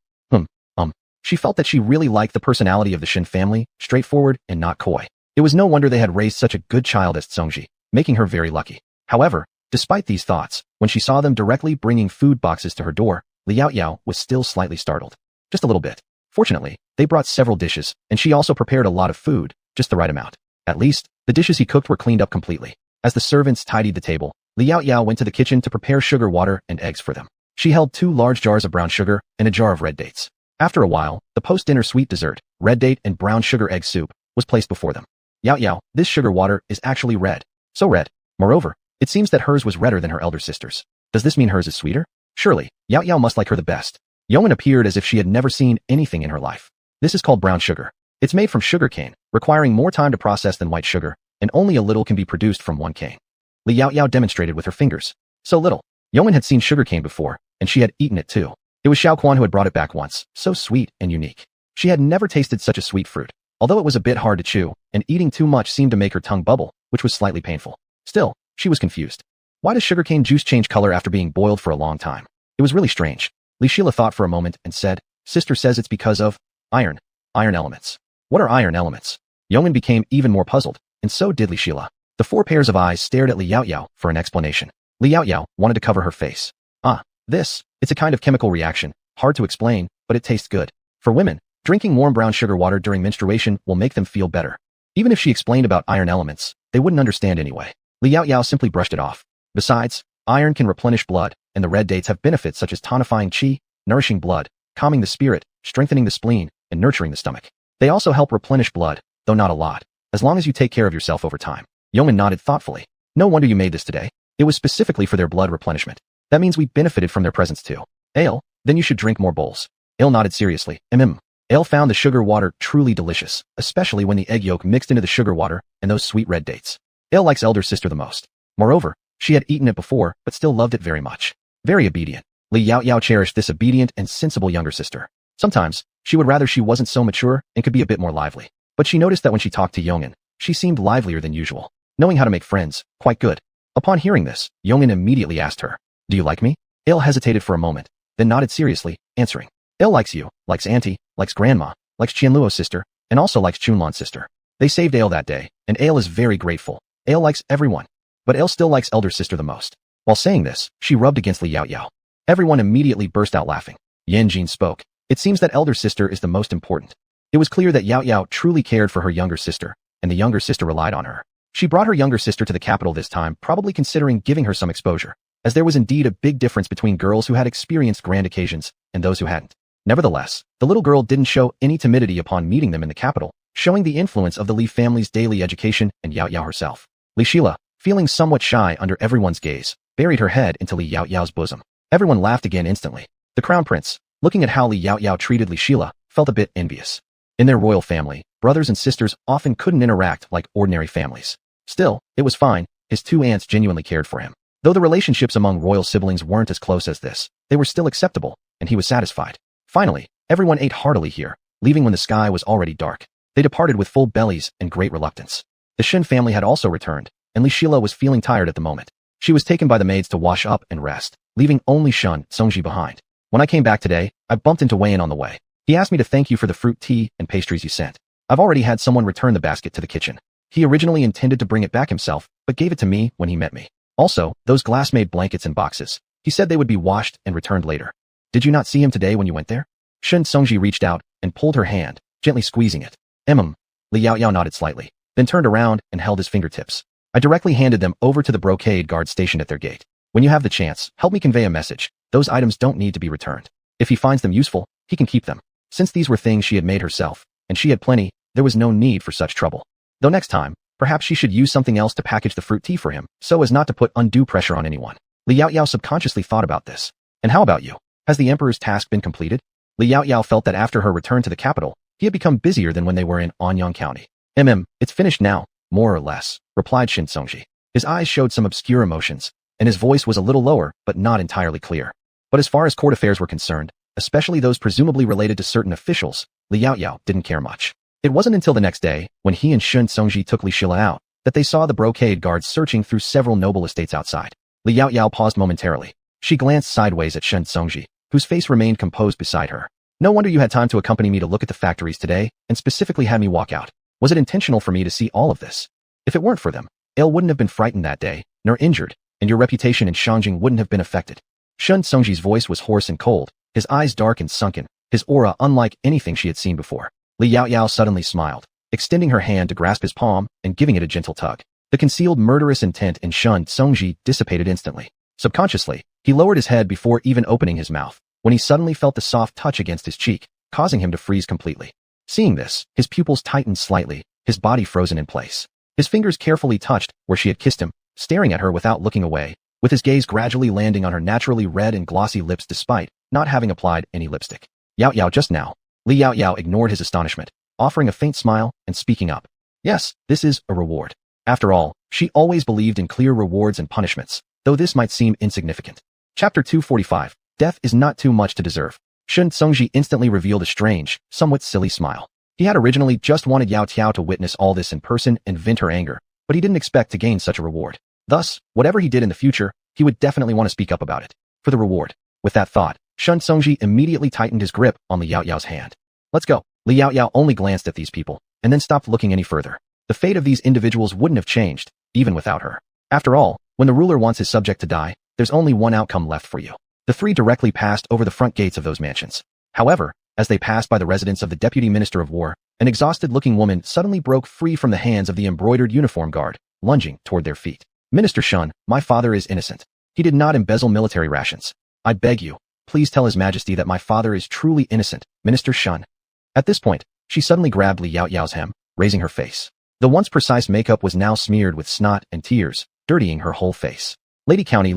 She felt that she really liked the personality of the Shin family, straightforward and not coy. It was no wonder they had raised such a good child as Zongji, making her very lucky. However, despite these thoughts, when she saw them directly bringing food boxes to her door, Li Yaoyao was still slightly startled. Just a little bit. Fortunately, they brought several dishes, and she also prepared a lot of food, just the right amount. At least, the dishes he cooked were cleaned up completely. As the servants tidied the table, Li Yaoyao went to the kitchen to prepare sugar water and eggs for them. She held 2 large jars of brown sugar and a jar of red dates. After a while, the post-dinner sweet dessert, red date and brown sugar egg soup, was placed before them. Yao Yao, this sugar water is actually red. So red. Moreover, it seems that hers was redder than her elder sister's. Does this mean hers is sweeter? Surely, Yao Yao must like her the best. Yoan appeared as if she had never seen anything in her life. This is called brown sugar. It's made from sugar cane, requiring more time to process than white sugar, and only a little can be produced from one cane. Li Yao Yao demonstrated with her fingers. So little. Yoan had seen sugar cane before, and she had eaten it too. It was Xiaoquan who had brought it back once, so sweet and unique. She had never tasted such a sweet fruit, although it was a bit hard to chew, and eating too much seemed to make her tongue bubble, which was slightly painful. Still, she was confused. Why does sugarcane juice change color after being boiled for a long time? It was really strange. Li Sheila thought for a moment and said, Sister says it's because of iron elements. What are iron elements? Yoan became even more puzzled, and so did Li Sheila. The 4 pairs of eyes stared at Li Yao Yao for an explanation. Li Yao Yao wanted to cover her face. It's a kind of chemical reaction, hard to explain, but it tastes good. For women, drinking warm brown sugar water during menstruation will make them feel better. Even if she explained about iron elements, they wouldn't understand anyway. Li Yao Yao simply brushed it off. Besides, iron can replenish blood, and the red dates have benefits such as tonifying qi, nourishing blood, calming the spirit, strengthening the spleen, and nurturing the stomach. They also help replenish blood, though not a lot, as long as you take care of yourself over time. Yoan nodded thoughtfully. No wonder you made this today. It was specifically for their blood replenishment. That means we benefited from their presence too. Ale, then you should drink more bowls. Ale nodded seriously. Ale found the sugar water truly delicious, especially when the egg yolk mixed into the sugar water and those sweet red dates. Ale likes elder sister the most. Moreover, she had eaten it before, but still loved it very much. Very obedient. Li Yao Yao cherished this obedient and sensible younger sister. Sometimes, she would rather she wasn't so mature and could be a bit more lively. But she noticed that when she talked to Yongin, she seemed livelier than usual. Knowing how to make friends, quite good. Upon hearing this, Yongin immediately asked her, Do you like me? Ale hesitated for a moment, then nodded seriously, answering. Ale likes you, likes auntie, likes grandma, likes Qianluo's sister, and also likes Chunlan's sister. They saved Ale that day, and Ale is very grateful. Ale likes everyone. But Ale still likes elder sister the most. While saying this, she rubbed against Li Yao Yao. Everyone immediately burst out laughing. Yan Jin spoke. It seems that elder sister is the most important. It was clear that Yao Yao truly cared for her younger sister, and the younger sister relied on her. She brought her younger sister to the capital this time, probably considering giving her some exposure, as there was indeed a big difference between girls who had experienced grand occasions and those who hadn't. Nevertheless, the little girl didn't show any timidity upon meeting them in the capital, showing the influence of the Li family's daily education and Yao Yao herself. Li Sheila, feeling somewhat shy under everyone's gaze, buried her head into Li Yao Yao's bosom. Everyone laughed again instantly. The crown prince, looking at how Li Yao Yao treated Li Sheila, felt a bit envious. In their royal family, brothers and sisters often couldn't interact like ordinary families. Still, it was fine. His 2 aunts genuinely cared for him. Though the relationships among royal siblings weren't as close as this, they were still acceptable, and he was satisfied. Finally, everyone ate heartily here, leaving when the sky was already dark. They departed with full bellies and great reluctance. The Shen family had also returned, and Li Sheila was feeling tired at the moment. She was taken by the maids to wash up and rest, leaving only Shun Songji behind. When I came back today, I bumped into Wayne on the way. He asked me to thank you for the fruit tea and pastries you sent. I've already had someone return the basket to the kitchen. He originally intended to bring it back himself, but gave it to me when he met me. Also, those glass-made blankets and boxes. He said they would be washed and returned later. Did you not see him today when you went there? Shen Songji reached out and pulled her hand, gently squeezing it. Li Yao Yao nodded slightly, then turned around and held his fingertips. I directly handed them over to the brocade guard stationed at their gate. When you have the chance, help me convey a message. Those items don't need to be returned. If he finds them useful, he can keep them. Since these were things she had made herself, and she had plenty, there was no need for such trouble. Though next time, perhaps she should use something else to package the fruit tea for him, so as not to put undue pressure on anyone. Li Yao Yao subconsciously thought about this. And how about you? Has the emperor's task been completed? Li Yao Yao felt that after her return to the capital, he had become busier than when they were in Anyang County. It's finished now, more or less, replied Shin Songji. His eyes showed some obscure emotions, and his voice was a little lower, but not entirely clear. But as far as court affairs were concerned, especially those presumably related to certain officials, Li Yao Yao didn't care much. It wasn't until the next day, when he and Shen Songji took Li Sheila out, that they saw the brocade guards searching through several noble estates outside. Li Yao Yao paused momentarily. She glanced sideways at Shen Songji, whose face remained composed beside her. No wonder you had time to accompany me to look at the factories today, and specifically had me walk out. Was it intentional for me to see all of this? If it weren't for them, Ale wouldn't have been frightened that day, nor injured, and your reputation in Shangjing wouldn't have been affected. Shen Songji's voice was hoarse and cold, his eyes dark and sunken, his aura unlike anything she had seen before. Li Yao Yao suddenly smiled, extending her hand to grasp his palm and giving it a gentle tug. The concealed murderous intent in Shen Songji dissipated instantly. Subconsciously, he lowered his head before even opening his mouth, when he suddenly felt the soft touch against his cheek, causing him to freeze completely. Seeing this, his pupils tightened slightly, his body frozen in place. His fingers carefully touched where she had kissed him, staring at her without looking away, with his gaze gradually landing on her naturally red and glossy lips despite not having applied any lipstick. Yao Yao just now. Li Yao Yao ignored his astonishment, offering a faint smile and speaking up. Yes, this is a reward. After all, she always believed in clear rewards and punishments, though this might seem insignificant. Chapter 245. Death is not too much to deserve. Shun Songji instantly revealed a strange, somewhat silly smile. He had originally just wanted Yao Tiao to witness all this in person and vent her anger, but he didn't expect to gain such a reward. Thus, whatever he did in the future, he would definitely want to speak up about it. For the reward. With that thought, Shun Songji immediately tightened his grip on Li Yao Yao's hand. Let's go. Li Yao Yao only glanced at these people, and then stopped looking any further. The fate of these individuals wouldn't have changed, even without her. After all, when the ruler wants his subject to die, there's only one outcome left for you. The three directly passed over the front gates of those mansions. However, as they passed by the residence of the Deputy Minister of War, an exhausted-looking woman suddenly broke free from the hands of the embroidered uniform guard, lunging toward their feet. Minister Shun, my father is innocent. He did not embezzle military rations. I beg you, please tell His Majesty that my father is truly innocent, Minister Shun. At this point, she suddenly grabbed Li Yao Yao's hem, raising her face. The once precise makeup was now smeared with snot and tears, dirtying her whole face. Lady County,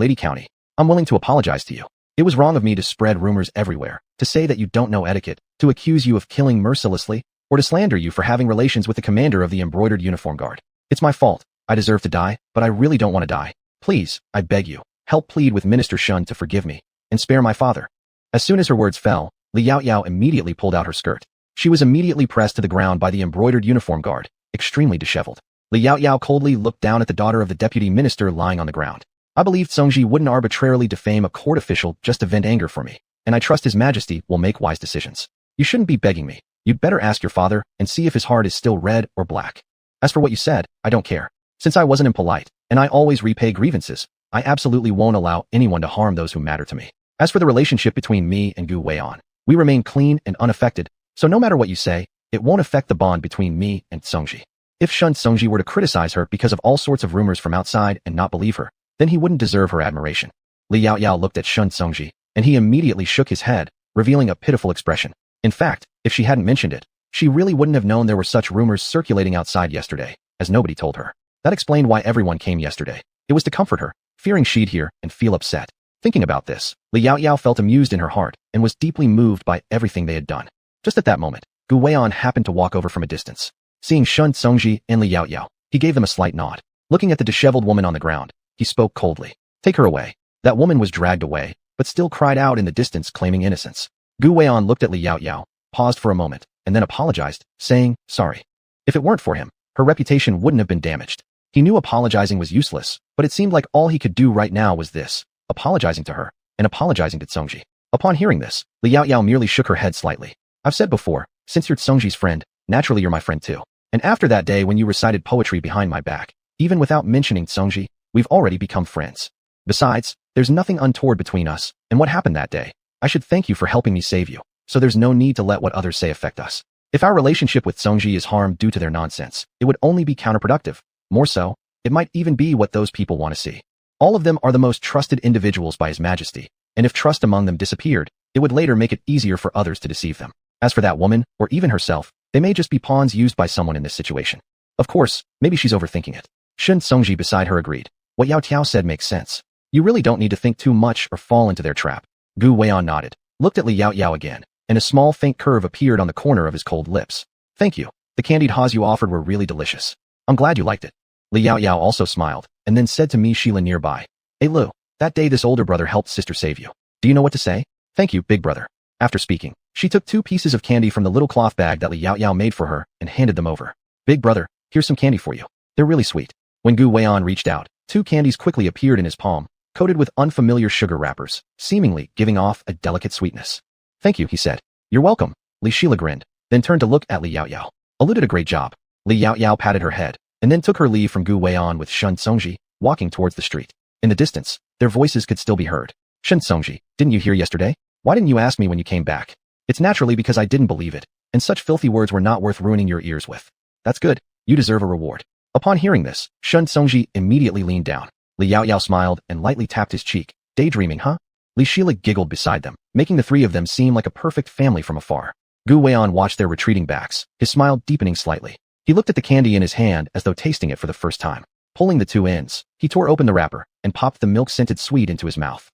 I'm willing to apologize to you. It was wrong of me to spread rumors everywhere, to say that you don't know etiquette, to accuse you of killing mercilessly, or to slander you for having relations with the commander of the embroidered uniform guard. It's my fault. I deserve to die, but I really don't want to die. Please, I beg you, help plead with Minister Shun to forgive me, and spare my father. As soon as her words fell, Li Yao Yao immediately pulled out her skirt. She was immediately pressed to the ground by the embroidered uniform guard, extremely disheveled. Li Yao Yao coldly looked down at the daughter of the deputy minister lying on the ground. I believed Songji wouldn't arbitrarily defame a court official just to vent anger for me, and I trust His Majesty will make wise decisions. You shouldn't be begging me. You'd better ask your father and see if his heart is still red or black. As for what you said, I don't care. Since I wasn't impolite, and I always repay grievances, I absolutely won't allow anyone to harm those who matter to me. As for the relationship between me and Gu Weian, we remain clean and unaffected, so no matter what you say, it won't affect the bond between me and Songji. If Shun Songji were to criticize her because of all sorts of rumors from outside and not believe her, then he wouldn't deserve her admiration. Li Yao Yao looked at Shun Songji, and he immediately shook his head, revealing a pitiful expression. In fact, if she hadn't mentioned it, she really wouldn't have known there were such rumors circulating outside yesterday, as nobody told her. That explained why everyone came yesterday. It was to comfort her, fearing she'd hear and feel upset. Thinking about this, Li Yao Yao felt amused in her heart and was deeply moved by everything they had done. Just at that moment, Gu Weian happened to walk over from a distance. Seeing Shun Songji and Li Yao Yao, he gave them a slight nod. Looking at the disheveled woman on the ground, he spoke coldly. Take her away. That woman was dragged away, but still cried out in the distance claiming innocence. Gu Weian looked at Li Yao Yao, paused for a moment, and then apologized, saying, sorry. If it weren't for him, her reputation wouldn't have been damaged. He knew apologizing was useless, but it seemed like all he could do right now was this, apologizing to her, and apologizing to Songji. Upon hearing this, Li Yao Yao merely shook her head slightly. I've said before, since you're Songji's friend, naturally you're my friend too. And after that day when you recited poetry behind my back, even without mentioning Songji, we've already become friends. Besides, there's nothing untoward between us, and what happened that day, I should thank you for helping me save you, so there's no need to let what others say affect us. If our relationship with Songji is harmed due to their nonsense, it would only be counterproductive. More so, it might even be what those people want to see. All of them are the most trusted individuals by His Majesty, and if trust among them disappeared, it would later make it easier for others to deceive them. As for that woman, or even herself, they may just be pawns used by someone in this situation. Of course, maybe she's overthinking it. Shun Songji beside her agreed. What Yao Tiao said makes sense. You really don't need to think too much or fall into their trap. Gu Weian nodded, looked at Li Yao Yao again, and a small faint curve appeared on the corner of his cold lips. Thank you. The candied haws you offered were really delicious. I'm glad you liked it. Li Yao Yao also smiled, and then said to Mi Sheila nearby, Hey Lu, that day this older brother helped sister save you. Do you know what to say? Thank you, big brother. After speaking, she took 2 pieces of candy from the little cloth bag that Li Yao Yao made for her and handed them over. Big brother, here's some candy for you. They're really sweet. When Gu Weian reached out, 2 candies quickly appeared in his palm, coated with unfamiliar sugar wrappers, seemingly giving off a delicate sweetness. Thank you, he said. You're welcome. Li Sheila grinned, then turned to look at Li Yao Yao. Alu did a great job. Li Yao Yao patted her head, and then took her leave from Gu Weian with Shun Songji, walking towards the street. In the distance, their voices could still be heard. Shun Songji, didn't you hear yesterday? Why didn't you ask me when you came back? It's naturally because I didn't believe it, and such filthy words were not worth ruining your ears with. That's good. You deserve a reward. Upon hearing this, Shun Songji immediately leaned down. Li Yao Yao smiled and lightly tapped his cheek. Daydreaming, huh? Li Sheila giggled beside them, making the 3 of them seem like a perfect family from afar. Gu Weian watched their retreating backs, his smile deepening slightly. He looked at the candy in his hand as though tasting it for the first time. Pulling the two ends, he tore open the wrapper and popped the milk-scented sweet into his mouth.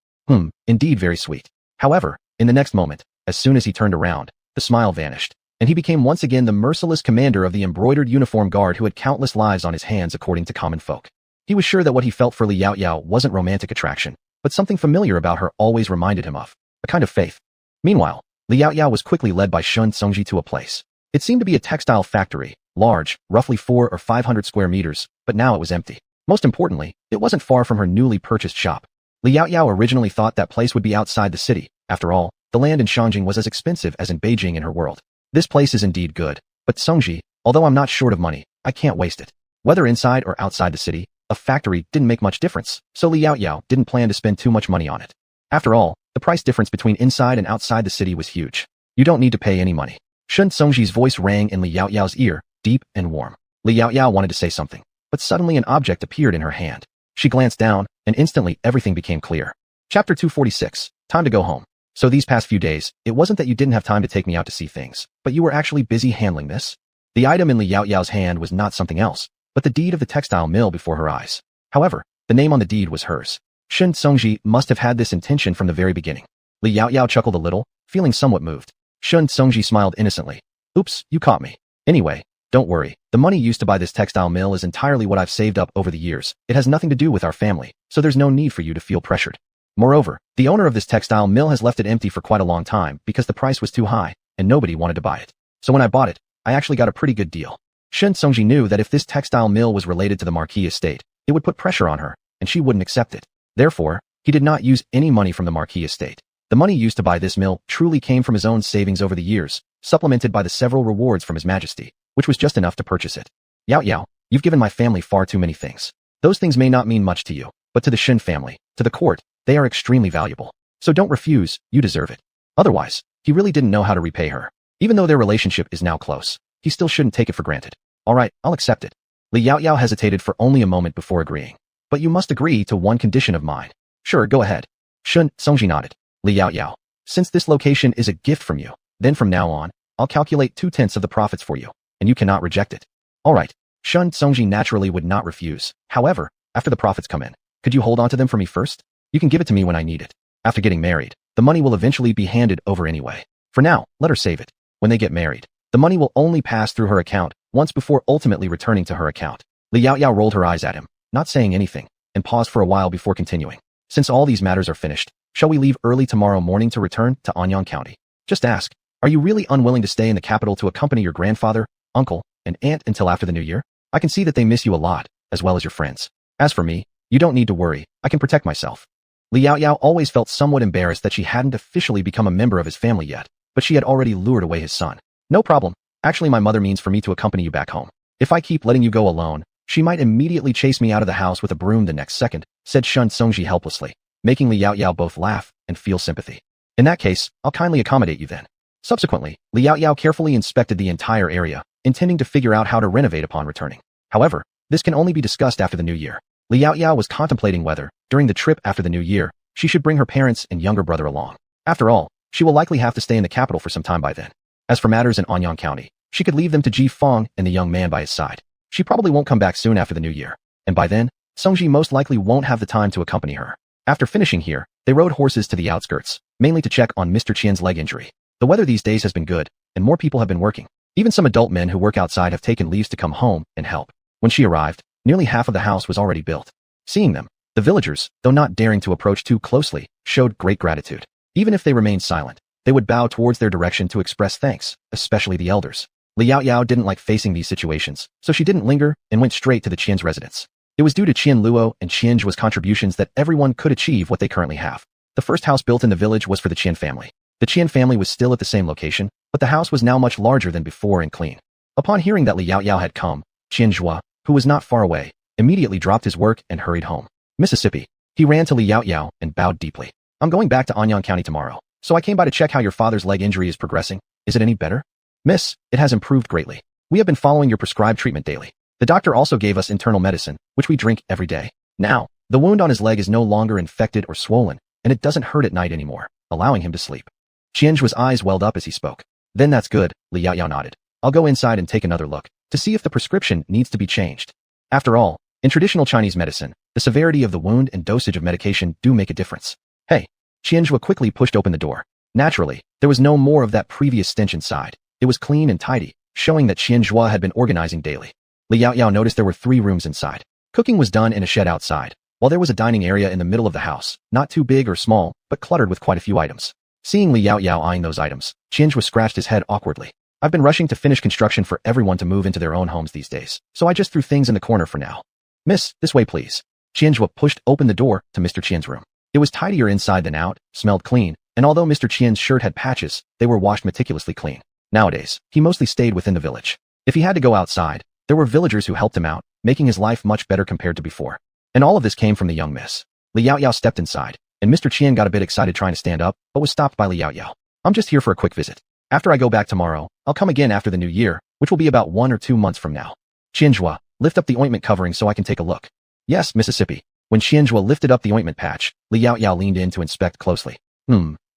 Indeed very sweet. However, in the next moment, as soon as he turned around, the smile vanished, and he became once again the merciless commander of the embroidered uniform guard who had countless lives on his hands according to common folk. He was sure that what he felt for Li Yaoyao wasn't romantic attraction, but something familiar about her always reminded him of a kind of faith. Meanwhile, Li Yaoyao was quickly led by Shun Tsungji to a place. It seemed to be a textile factory, large, roughly 400 or 500 square meters, but now it was empty. Most importantly, it wasn't far from her newly purchased shop. Li Yaoyao originally thought that place would be outside the city. After all, the land in Shangjing was as expensive as in Beijing in her world. This place is indeed good, but Tsungji, although I'm not short of money, I can't waste it. Whether inside or outside the city, a factory didn't make much difference, so Li Yaoyao didn't plan to spend too much money on it. After all, the price difference between inside and outside the city was huge. You don't need to pay any money. Shun Tsungji's voice rang in Li Yaoyao's ear, deep and warm. Li Yaoyao wanted to say something, but suddenly an object appeared in her hand. She glanced down, and instantly everything became clear. Chapter 246, Time to go home. So these past few days, it wasn't that you didn't have time to take me out to see things, but you were actually busy handling this? The item in Li Yaoyao's hand was not something else, but the deed of the textile mill before her eyes. However, the name on the deed was hers. Shun Tsungji must have had this intention from the very beginning. Li Yaoyao chuckled a little, feeling somewhat moved. Shun Tsungji smiled innocently. Oops, you caught me. Anyway, don't worry. The money used to buy this textile mill is entirely what I've saved up over the years. It has nothing to do with our family, so there's no need for you to feel pressured. Moreover, the owner of this textile mill has left it empty for quite a long time because the price was too high, and nobody wanted to buy it. So when I bought it, I actually got a pretty good deal. Shun Tsungji knew that if this textile mill was related to the Marquis estate, it would put pressure on her, and she wouldn't accept it. Therefore, he did not use any money from the Marquis estate. The money used to buy this mill truly came from his own savings over the years, supplemented by the several rewards from His Majesty, which was just enough to purchase it. Yaoyao, you've given my family far too many things. Those things may not mean much to you, but to the Shin family, to the court, they are extremely valuable. So don't refuse, you deserve it. Otherwise, he really didn't know how to repay her. Even though their relationship is now close, he still shouldn't take it for granted. All right, I'll accept it. Li Yaoyao hesitated for only a moment before agreeing. But you must agree to one condition of mine. Sure, go ahead. Shun Tsungji nodded. Li Yaoyao, since this location is a gift from you, then from now on, I'll calculate 2/10 of the profits for you, and you cannot reject it. All right. Shun Tsungji naturally would not refuse. However, after the profits come in, could you hold on to them for me first? You can give it to me when I need it. After getting married, the money will eventually be handed over anyway. For now, let her save it. When they get married, the money will only pass through her account once before ultimately returning to her account. Li Yaoyao rolled her eyes at him, not saying anything, and paused for a while before continuing. Since all these matters are finished, shall we leave early tomorrow morning to return to Anyang County? Just ask, are you really unwilling to stay in the capital to accompany your grandfather, uncle, and aunt until after the new year? I can see that they miss you a lot, as well as your friends. As for me, you don't need to worry, I can protect myself. Li Yaoyao always felt somewhat embarrassed that she hadn't officially become a member of his family yet, but she had already lured away his son. No problem. Actually, my mother means for me to accompany you back home. If I keep letting you go alone, she might immediately chase me out of the house with a broom the next second, said Shun Tsungji helplessly, making Li Yaoyao both laugh and feel sympathy. In that case, I'll kindly accommodate you then. Subsequently, Li Yaoyao carefully inspected the entire area, intending to figure out how to renovate upon returning. However, this can only be discussed after the new year. Li Yaoyao was contemplating whether, during the trip after the new year, she should bring her parents and younger brother along. After all, she will likely have to stay in the capital for some time by then. As for matters in Anyang County, she could leave them to Ji Feng and the young man by his side. She probably won't come back soon after the new year, and by then, Tsungji most likely won't have the time to accompany her. After finishing here, they rode horses to the outskirts, mainly to check on Mr. Qian's leg injury. The weather these days has been good, and more people have been working. Even some adult men who work outside have taken leaves to come home and help. When she arrived, nearly half of the house was already built. Seeing them, the villagers, though not daring to approach too closely, showed great gratitude. Even if they remained silent, they would bow towards their direction to express thanks, especially the elders. Li Yaoyao didn't like facing these situations, so she didn't linger and went straight to the Qian's residence. It was due to Qian Luo and Qian Zhua's contributions that everyone could achieve what they currently have. The first house built in the village was for the Qian family. The Qian family was still at the same location, but the house was now much larger than before and clean. Upon hearing that Li Yaoyao had come, Qian Zhua, who was not far away, immediately dropped his work and hurried home. Mississippi. He ran to Li Yaoyao and bowed deeply. I'm going back to Anyang County tomorrow, so I came by to check how your father's leg injury is progressing. Is it any better? Miss, it has improved greatly. We have been following your prescribed treatment daily. The doctor also gave us internal medicine, which we drink every day. Now, the wound on his leg is no longer infected or swollen, and it doesn't hurt at night anymore, allowing him to sleep. Qian Zhua's eyes welled up as he spoke. Then that's good, Li Yaoyao nodded. I'll go inside and take another look to see if the prescription needs to be changed. After all, in traditional Chinese medicine, the severity of the wound and dosage of medication do make a difference. Hey, Qianzhua quickly pushed open the door. Naturally, there was no more of that previous stench inside. It was clean and tidy, showing that Qianzhua had been organizing daily. Li Yaoyao noticed there were 3 rooms inside. Cooking was done in a shed outside, while there was a dining area in the middle of the house, not too big or small, but cluttered with quite a few items. Seeing Li Yaoyao eyeing those items, Qianzhua scratched his head awkwardly. I've been rushing to finish construction for everyone to move into their own homes these days, so I just threw things in the corner for now. Miss, this way please. Qianzhua pushed open the door to Mr. Qian's room. It was tidier inside than out, smelled clean, and although Mr. Qian's shirt had patches, they were washed meticulously clean. Nowadays, he mostly stayed within the village. If he had to go outside, there were villagers who helped him out, making his life much better compared to before. And all of this came from the young miss. Li Yaoyao stepped inside, and Mr. Qian got a bit excited trying to stand up, but was stopped by Li Yaoyao. I'm just here for a quick visit. After I go back tomorrow, I'll come again after the new year, which will be about 1 or 2 months from now. Qianzhua, lift up the ointment covering so I can take a look. Yes, Mississippi. When Qianzhua lifted up the ointment patch, Li Yaoyao leaned in to inspect closely.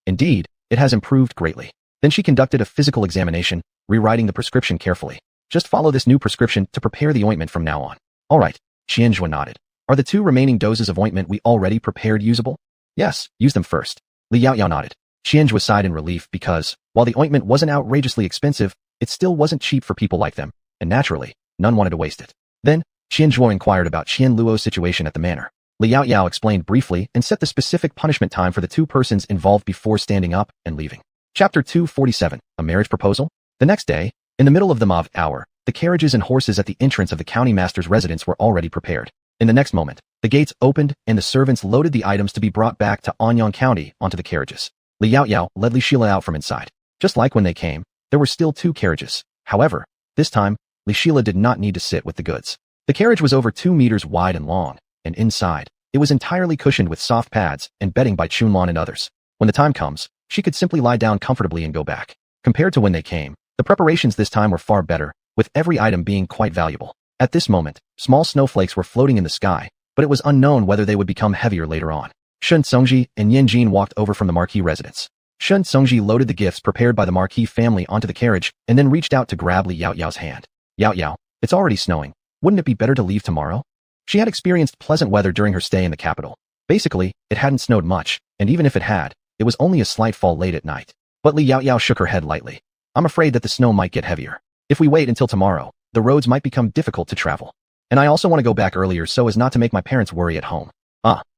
Indeed, it has improved greatly. Then she conducted a physical examination, rewriting the prescription carefully. Just follow this new prescription to prepare the ointment from now on. All right, Qianzhua nodded. Are the 2 remaining doses of ointment we already prepared usable? Yes, use them first. Li Yaoyao nodded. Qianzhua sighed in relief because, while the ointment wasn't outrageously expensive, it still wasn't cheap for people like them, and naturally, none wanted to waste it. Then, Qianzhua inquired about Qian Luo's situation at the manor. Li Yaoyao explained briefly and set the specific punishment time for the 2 persons involved before standing up and leaving. Chapter 247, A Marriage Proposal? The next day, in the middle of the mauve hour, the carriages and horses at the entrance of the county master's residence were already prepared. In the next moment, the gates opened and the servants loaded the items to be brought back to Anyang County onto the carriages. Li Yaoyao led Li Shila out from inside. Just like when they came, there were still 2 carriages. However, this time, Li Shila did not need to sit with the goods. The carriage was over 2 meters wide and long, and inside, it was entirely cushioned with soft pads and bedding by Chunlan and others. When the time comes, she could simply lie down comfortably and go back. Compared to when they came, the preparations this time were far better, with every item being quite valuable. At this moment, small snowflakes were floating in the sky, but it was unknown whether they would become heavier later on. Shun Songji and Yin Jin walked over from the Marquis residence. Shun Songji loaded the gifts prepared by the Marquis family onto the carriage and then reached out to grab Li Yaoyao's hand. Yaoyao, it's already snowing. Wouldn't it be better to leave tomorrow? She had experienced pleasant weather during her stay in the capital. Basically, it hadn't snowed much, and even if it had, it was only a slight fall late at night. But Li Yaoyao shook her head lightly. I'm afraid that the snow might get heavier. If we wait until tomorrow, the roads might become difficult to travel. And I also want to go back earlier so as not to make my parents worry at home.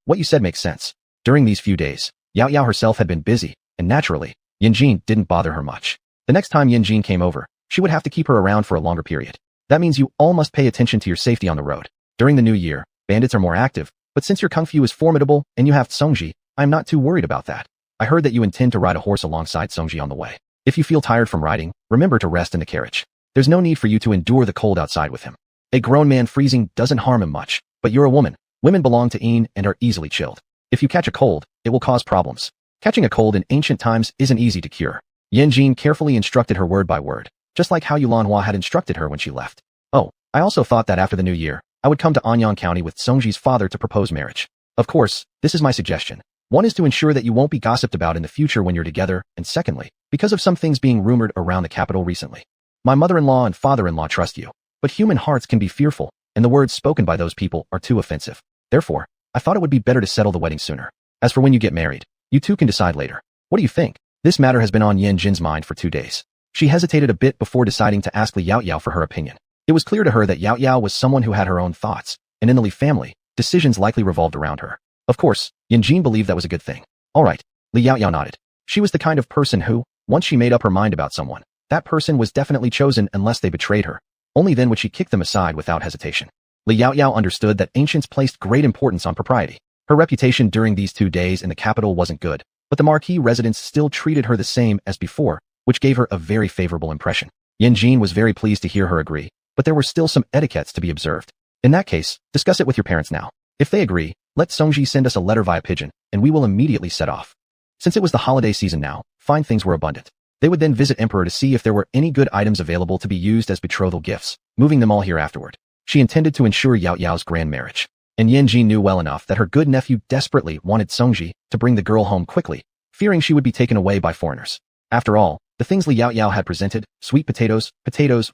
What you said makes sense. During these few days, Yaoyao herself had been busy, and naturally, Yanjin didn't bother her much. The next time Yanjin came over, she would have to keep her around for a longer period. That means you all must pay attention to your safety on the road. During the new year, bandits are more active, but since your kung fu is formidable and you have Songji, I'm not too worried about that. I heard that you intend to ride a horse alongside Songji on the way. If you feel tired from riding, remember to rest in the carriage. There's no need for you to endure the cold outside with him. A grown man freezing doesn't harm him much, but you're a woman. Women belong to Een and are easily chilled. If you catch a cold, it will cause problems. Catching a cold in ancient times isn't easy to cure. Yanjin carefully instructed her word by word, just like how Yulanhua had instructed her when she left. Oh, I also thought that after the new year, I would come to Anyang County with Songji's father to propose marriage. Of course, this is my suggestion. One is to ensure that you won't be gossiped about in the future when you're together, and secondly, because of some things being rumored around the capital recently. My mother-in-law and father-in-law trust you, but human hearts can be fearful, and the words spoken by those people are too offensive. Therefore, I thought it would be better to settle the wedding sooner. As for when you get married, you two can decide later. What do you think? This matter has been on Yan Jin's mind for 2 days. She hesitated a bit before deciding to ask Li Yaoyao for her opinion. It was clear to her that Yaoyao was someone who had her own thoughts, and in the Li family, decisions likely revolved around her. Of course, Yan Jin believed that was a good thing. All right, Li Yaoyao nodded. She was the kind of person who, once she made up her mind about someone, that person was definitely chosen unless they betrayed her. Only then would she kick them aside without hesitation. Li Yaoyao understood that ancients placed great importance on propriety. Her reputation during these 2 days in the capital wasn't good, but the Marquis residents still treated her the same as before, which gave her a very favorable impression. Yan Jin was very pleased to hear her agree, but there were still some etiquettes to be observed. In that case, discuss it with your parents now. If they agree, let Songji send us a letter via pigeon, and we will immediately set off. Since it was the holiday season now, fine things were abundant. They would then visit Emperor to see if there were any good items available to be used as betrothal gifts, moving them all here afterward. She intended to ensure Yaoyao's grand marriage, and Yanji knew well enough that her good nephew desperately wanted Songji to bring the girl home quickly, fearing she would be taken away by foreigners. After all, The things Li Yaoyao had presented, sweet potatoes,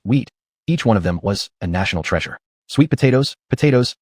wheat, each one of them was a national treasure. Sweet potatoes,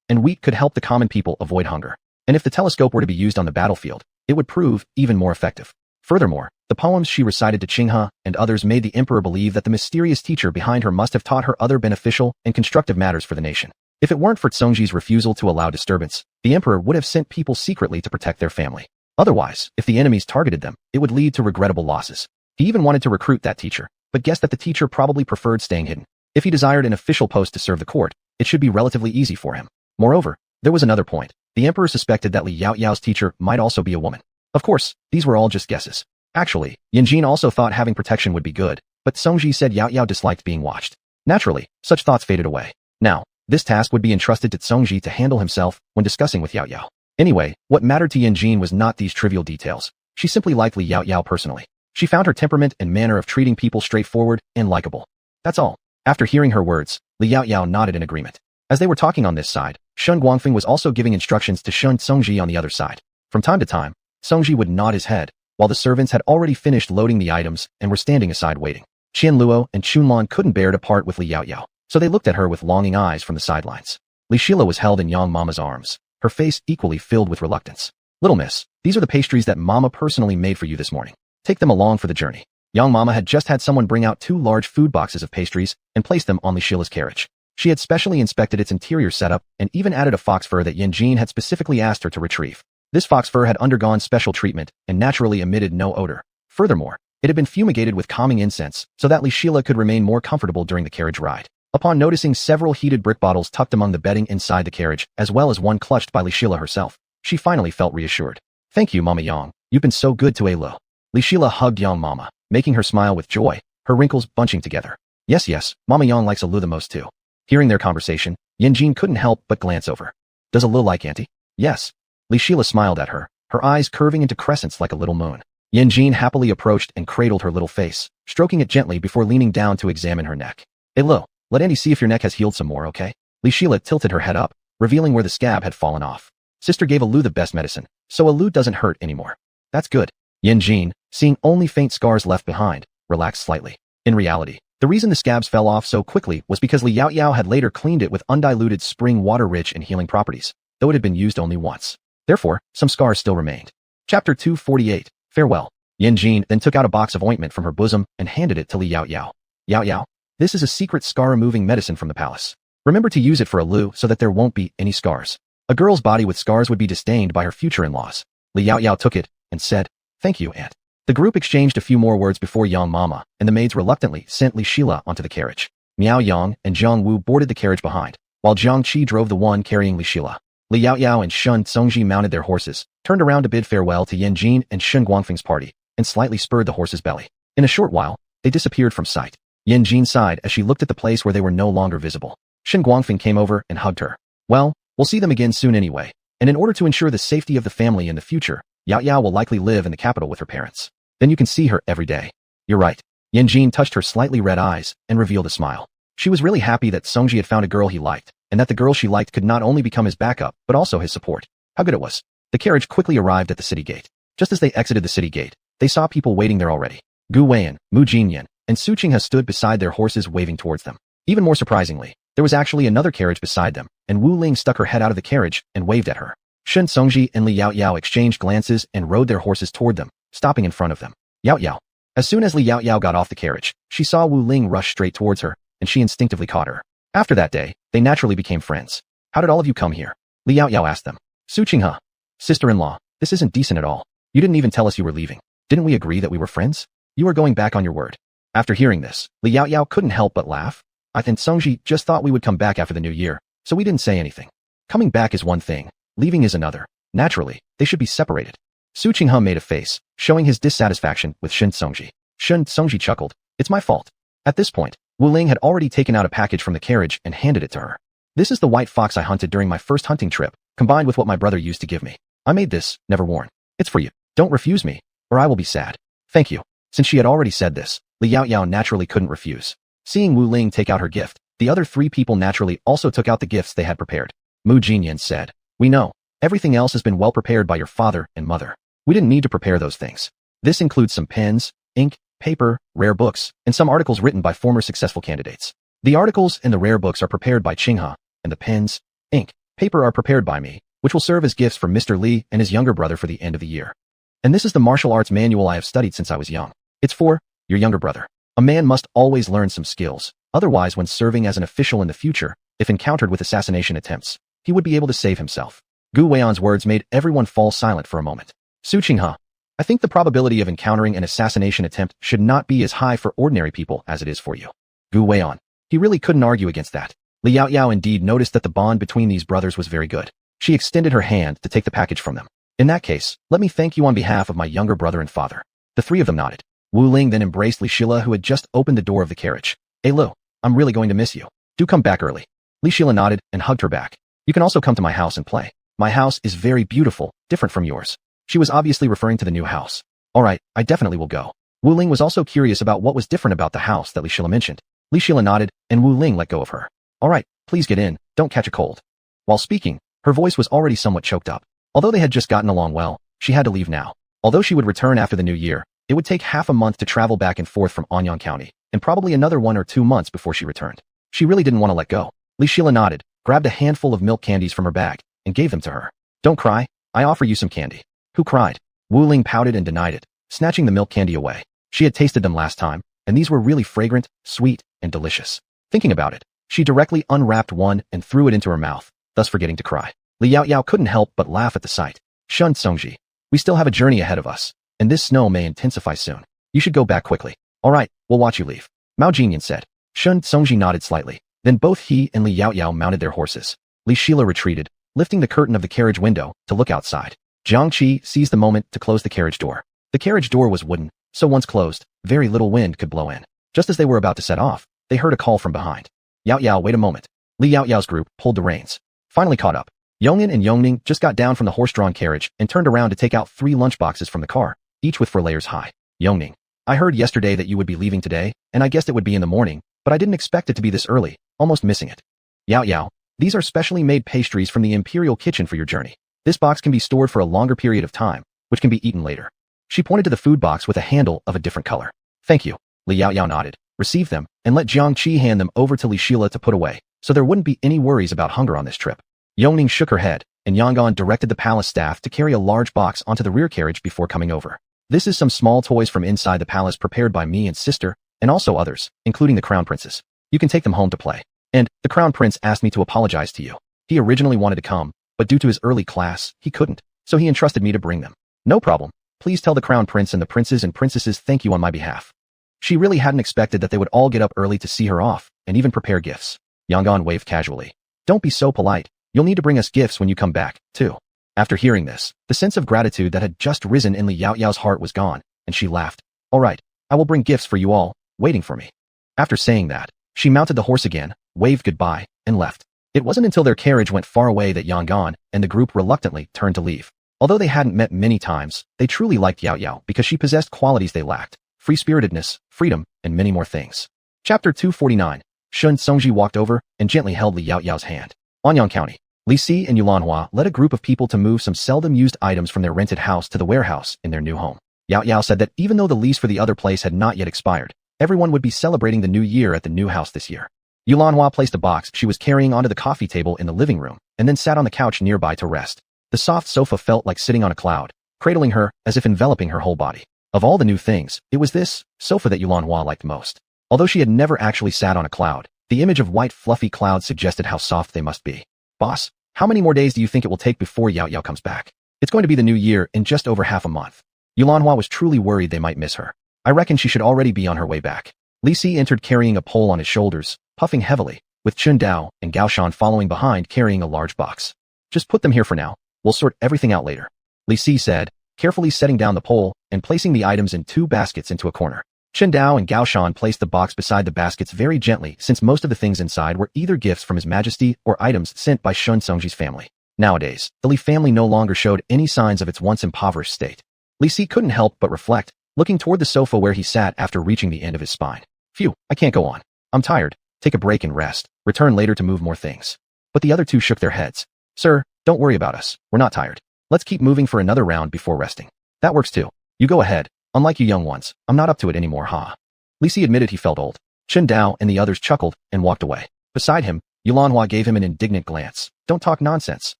and wheat could help the common people avoid hunger. And if the telescope were to be used on the battlefield, it would prove even more effective. Furthermore, the poems she recited to Qinghe and others made the emperor believe that the mysterious teacher behind her must have taught her other beneficial and constructive matters for the nation. If it weren't for Zongji's refusal to allow disturbance, the emperor would have sent people secretly to protect their family. Otherwise, if the enemies targeted them, it would lead to regrettable losses. He even wanted to recruit that teacher, but guessed that the teacher probably preferred staying hidden. If he desired an official post to serve the court, it should be relatively easy for him. Moreover, there was another point. The emperor suspected that Li Yaoyao's teacher might also be a woman. Of course, these were all just guesses. Actually, Yanjin also thought having protection would be good, but Zongji said Yaoyao disliked being watched. Naturally, such thoughts faded away. Now, this task would be entrusted to Zongji to handle himself when discussing with Yaoyao. Anyway, what mattered to Yanjin was not these trivial details. She simply liked Li Yaoyao personally. She found her temperament and manner of treating people straightforward and likable. That's all. After hearing her words, Li Yaoyao nodded in agreement. As they were talking on this side, Shun Guangfeng was also giving instructions to Shun Zongji on the other side. From time to time, Zongji would nod his head, while the servants had already finished loading the items and were standing aside waiting. Qian Luo and Chunlan couldn't bear to part with Li Yaoyao, so they looked at her with longing eyes from the sidelines. Li Shila was held in Yang Mama's arms, her face equally filled with reluctance. "Little miss, these are the pastries that Mama personally made for you this morning. Take them along for the journey." Yang Mama had just had someone bring out 2 large food boxes of pastries and place them on Li Shila's carriage. She had specially inspected its interior setup and even added a fox fur that Yanjin had specifically asked her to retrieve. This fox fur had undergone special treatment and naturally emitted no odor. Furthermore, it had been fumigated with calming incense so that Li Shila could remain more comfortable during the carriage ride. Upon noticing several heated brick bottles tucked among the bedding inside the carriage, as well as one clutched by Li Shila herself, she finally felt reassured. "Thank you, Mama Yang. You've been so good to Alo." Li Shila hugged Yang Mama, making her smile with joy, her wrinkles bunching together. Yes, Mama Yang likes Alu the most too. Hearing their conversation, Yanjin couldn't help but glance over. "Does Alu like Auntie?" "Yes." Li Shila smiled at her, her eyes curving into crescents like a little moon. Yanjin happily approached and cradled her little face, stroking it gently before leaning down to examine her neck. "Alu, let Auntie see if your neck has healed some more, okay?" Li Shila tilted her head up, revealing where the scab had fallen off. "Sister gave Alu the best medicine, so Alu doesn't hurt anymore." "That's good." Yanjin, seeing only faint scars left behind, relaxed slightly. In reality, the reason the scabs fell off so quickly was because Li Yaoyao had later cleaned it with undiluted spring water rich in healing properties, though it had been used only once. Therefore, some scars still remained. Chapter 248, Farewell. Yanjin then took out a box of ointment from her bosom and handed it to Li Yaoyao. "Yaoyao, this is a secret scar-removing medicine from the palace. Remember to use it for Alu so that there won't be any scars. A girl's body with scars would be disdained by her future in-laws." Li Yaoyao took it and said, "Thank you, Aunt." The group exchanged a few more words before Yang Mama and the maids reluctantly sent Li Shila onto the carriage. Miao Yang and Jiang Wu boarded the carriage behind, while Jiang Qi drove the one carrying Li Shila. Li Yaoyao and Shun Zongji mounted their horses, turned around to bid farewell to Yanjin and Shun Guangfeng's party, and slightly spurred the horse's belly. In a short while, they disappeared from sight. Yanjin sighed as she looked at the place where they were no longer visible. Shun Guangfeng came over and hugged her. "Well, we'll see them again soon anyway, and in order to ensure the safety of the family in the future, Yaoyao will likely live in the capital with her parents. Then you can see her every day." "You're right." Yanjin touched her slightly red eyes and revealed a smile. She was really happy that Zongji had found a girl he liked, and that the girl she liked could not only become his backup, but also his support. How good it was. The carriage quickly arrived at the city gate. Just as they exited the city gate, they saw people waiting there already. Gu Weiyan, Mu Jinyan, and Su Qinghe stood beside their horses waving towards them. Even more surprisingly, there was actually another carriage beside them, and Wu Ling stuck her head out of the carriage and waved at her. Shun Zongji and Li Yaoyao exchanged glances and rode their horses toward them, stopping in front of them. Yaoyao. As soon as Li Yaoyao got off the carriage, she saw Wu Ling rush straight towards her, and she instinctively caught her. After that day, they naturally became friends. "How did all of you come here?" Li Yaoyao asked them. Su Qinghe. "Sister-in-law, this isn't decent at all. You didn't even tell us you were leaving. Didn't we agree that we were friends? You are going back on your word." After hearing this, Li Yaoyao couldn't help but laugh. "I think Zongji just thought we would come back after the new year, so we didn't say anything. Coming back is one thing, leaving is another. Naturally, they should be separated." Su Qinghe made a face, showing his dissatisfaction with Shun Zongji. Shun Zongji chuckled. "It's my fault." At this point, Wu Ling had already taken out a package from the carriage and handed it to her. "This is the white fox I hunted during my first hunting trip, combined with what my brother used to give me. I made this, never worn. It's for you. Don't refuse me, or I will be sad." "Thank you." Since she had already said this, Li Yaoyao naturally couldn't refuse. Seeing Wu Ling take out her gift, the other 3 people naturally also took out the gifts they had prepared. Mu Jinyan said, "We know. Everything else has been well prepared by your father and mother. We didn't need to prepare those things. This includes some pens, ink, paper, rare books, and some articles written by former successful candidates. The articles and the rare books are prepared by Qinghe, and the pens, ink, paper are prepared by me, which will serve as gifts for Mr. Li and his younger brother for the end of the year. And this is the martial arts manual I have studied since I was young. It's for your younger brother. A man must always learn some skills, otherwise when serving as an official in the future, if encountered with assassination attempts, he would be able to save himself. Gu Weion's words made everyone fall silent for a moment. Su Qinghe, I think the probability of encountering an assassination attempt should not be as high for ordinary people as it is for you. Gu Weion. He really couldn't argue against that. Li Yaoyao indeed noticed that the bond between these brothers was very good. She extended her hand to take the package from them. In that case, let me thank you on behalf of my younger brother and father. The three of them nodded. Wu Ling then embraced Li Shila, who had just opened the door of the carriage. Hey Lu, I'm really going to miss you. Do come back early. Li Shila nodded and hugged her back. You can also come to my house and play. My house is very beautiful, different from yours. She was obviously referring to the new house. All right, I definitely will go. Wu Ling was also curious about what was different about the house that Li Shila mentioned. Li Shila nodded, and Wu Ling let go of her. All right, please get in, don't catch a cold. While speaking, her voice was already somewhat choked up. Although they had just gotten along well, she had to leave now. Although she would return after the new year, it would take half a month to travel back and forth from Anyang County, and probably another 1 or 2 months before she returned. She really didn't want to let go. Li Shila nodded, grabbed a handful of milk candies from her bag, and gave them to her. Don't cry, I offer you some candy. Who cried? Wu Ling pouted and denied it, snatching the milk candy away. She had tasted them last time, and these were really fragrant, sweet, and delicious. Thinking about it, she directly unwrapped one and threw it into her mouth, thus forgetting to cry. Li Yaoyao couldn't help but laugh at the sight. Shun Songji. We still have a journey ahead of us, and this snow may intensify soon. You should go back quickly. All right, we'll watch you leave. Mao Jinyan said. Shun Songji nodded slightly. Then both he and Li Yaoyao mounted their horses. Li Shila retreated, lifting the curtain of the carriage window to look outside. Jiang Qi seized the moment to close the carriage door. The carriage door was wooden, so once closed, very little wind could blow in. Just as they were about to set off, they heard a call from behind. Yaoyao, wait a moment. Li Yaoyao's group pulled the reins. Finally caught up. Yongin and Yongning just got down from the horse-drawn carriage and turned around to take out 3 lunchboxes from the car, each with 4 layers high. Yongning. I heard yesterday that you would be leaving today, and I guessed it would be in the morning, but I didn't expect it to be this early, almost missing it. Yaoyao. These are specially made pastries from the Imperial Kitchen for your journey. This box can be stored for a longer period of time, which can be eaten later. She pointed to the food box with a handle of a different color. Thank you. Li Yaoyao nodded, received them, and let Jiang Qi hand them over to Li Shila to put away, so there wouldn't be any worries about hunger on this trip. Yongning shook her head, and Yangon directed the palace staff to carry a large box onto the rear carriage before coming over. This is some small toys from inside the palace prepared by me and sister, and also others, including the crown princes. You can take them home to play. And the crown prince asked me to apologize to you. He originally wanted to come, but due to his early class, he couldn't, so he entrusted me to bring them. No problem. Please tell the crown prince and the princes and princesses thank you on my behalf. She really hadn't expected that they would all get up early to see her off, and even prepare gifts. Yangon waved casually. Don't be so polite. You'll need to bring us gifts when you come back, too. After hearing this, the sense of gratitude that had just risen in Li Yaoyao's heart was gone, and she laughed. All right, I will bring gifts for you all, waiting for me. After saying that, she mounted the horse again, waved goodbye, and left. It wasn't until their carriage went far away that Yangon and the group reluctantly turned to leave. Although they hadn't met many times, they truly liked Yaoyao because she possessed qualities they lacked: free-spiritedness, freedom, and many more things. Chapter 249. Shun Songji walked over and gently held Li Yaoyao's hand. Anyang County. Li Si and Yulanhua led a group of people to move some seldom used items from their rented house to the warehouse in their new home. Yaoyao said that even though the lease for the other place had not yet expired, everyone would be celebrating the new year at the new house this year. Yulanhua placed a box she was carrying onto the coffee table in the living room, and then sat on the couch nearby to rest. The soft sofa felt like sitting on a cloud, cradling her as if enveloping her whole body. Of all the new things, it was this sofa that Yulanhua liked most. Although she had never actually sat on a cloud, the image of white fluffy clouds suggested how soft they must be. Boss, how many more days do you think it will take before Yaoyao comes back? It's going to be the new year in just over half a month. Yulanhua was truly worried they might miss her. I reckon she should already be on her way back. Li Si entered carrying a pole on his shoulders, puffing heavily, with Chun Dao and Gao Shan following behind carrying a large box. Just put them here for now. We'll sort everything out later. Li Si said, carefully setting down the pole and placing the items in 2 baskets into a corner. Chun Dao and Gao Shan placed the box beside the baskets very gently since most of the things inside were either gifts from His Majesty or items sent by Shun Songji's family. Nowadays, the Li family no longer showed any signs of its once impoverished state. Li Si couldn't help but reflect, looking toward the sofa where he sat after reaching the end of his spine. Phew, I can't go on. I'm tired. Take a break and rest. Return later to move more things. But the other 2 shook their heads. Sir, don't worry about us. We're not tired. Let's keep moving for another round before resting. That works too. You go ahead. Unlike you young ones, I'm not up to it anymore, huh? Li Si admitted he felt old. Chen Dao and the others chuckled and walked away. Beside him, Yulanhua gave him an indignant glance. Don't talk nonsense,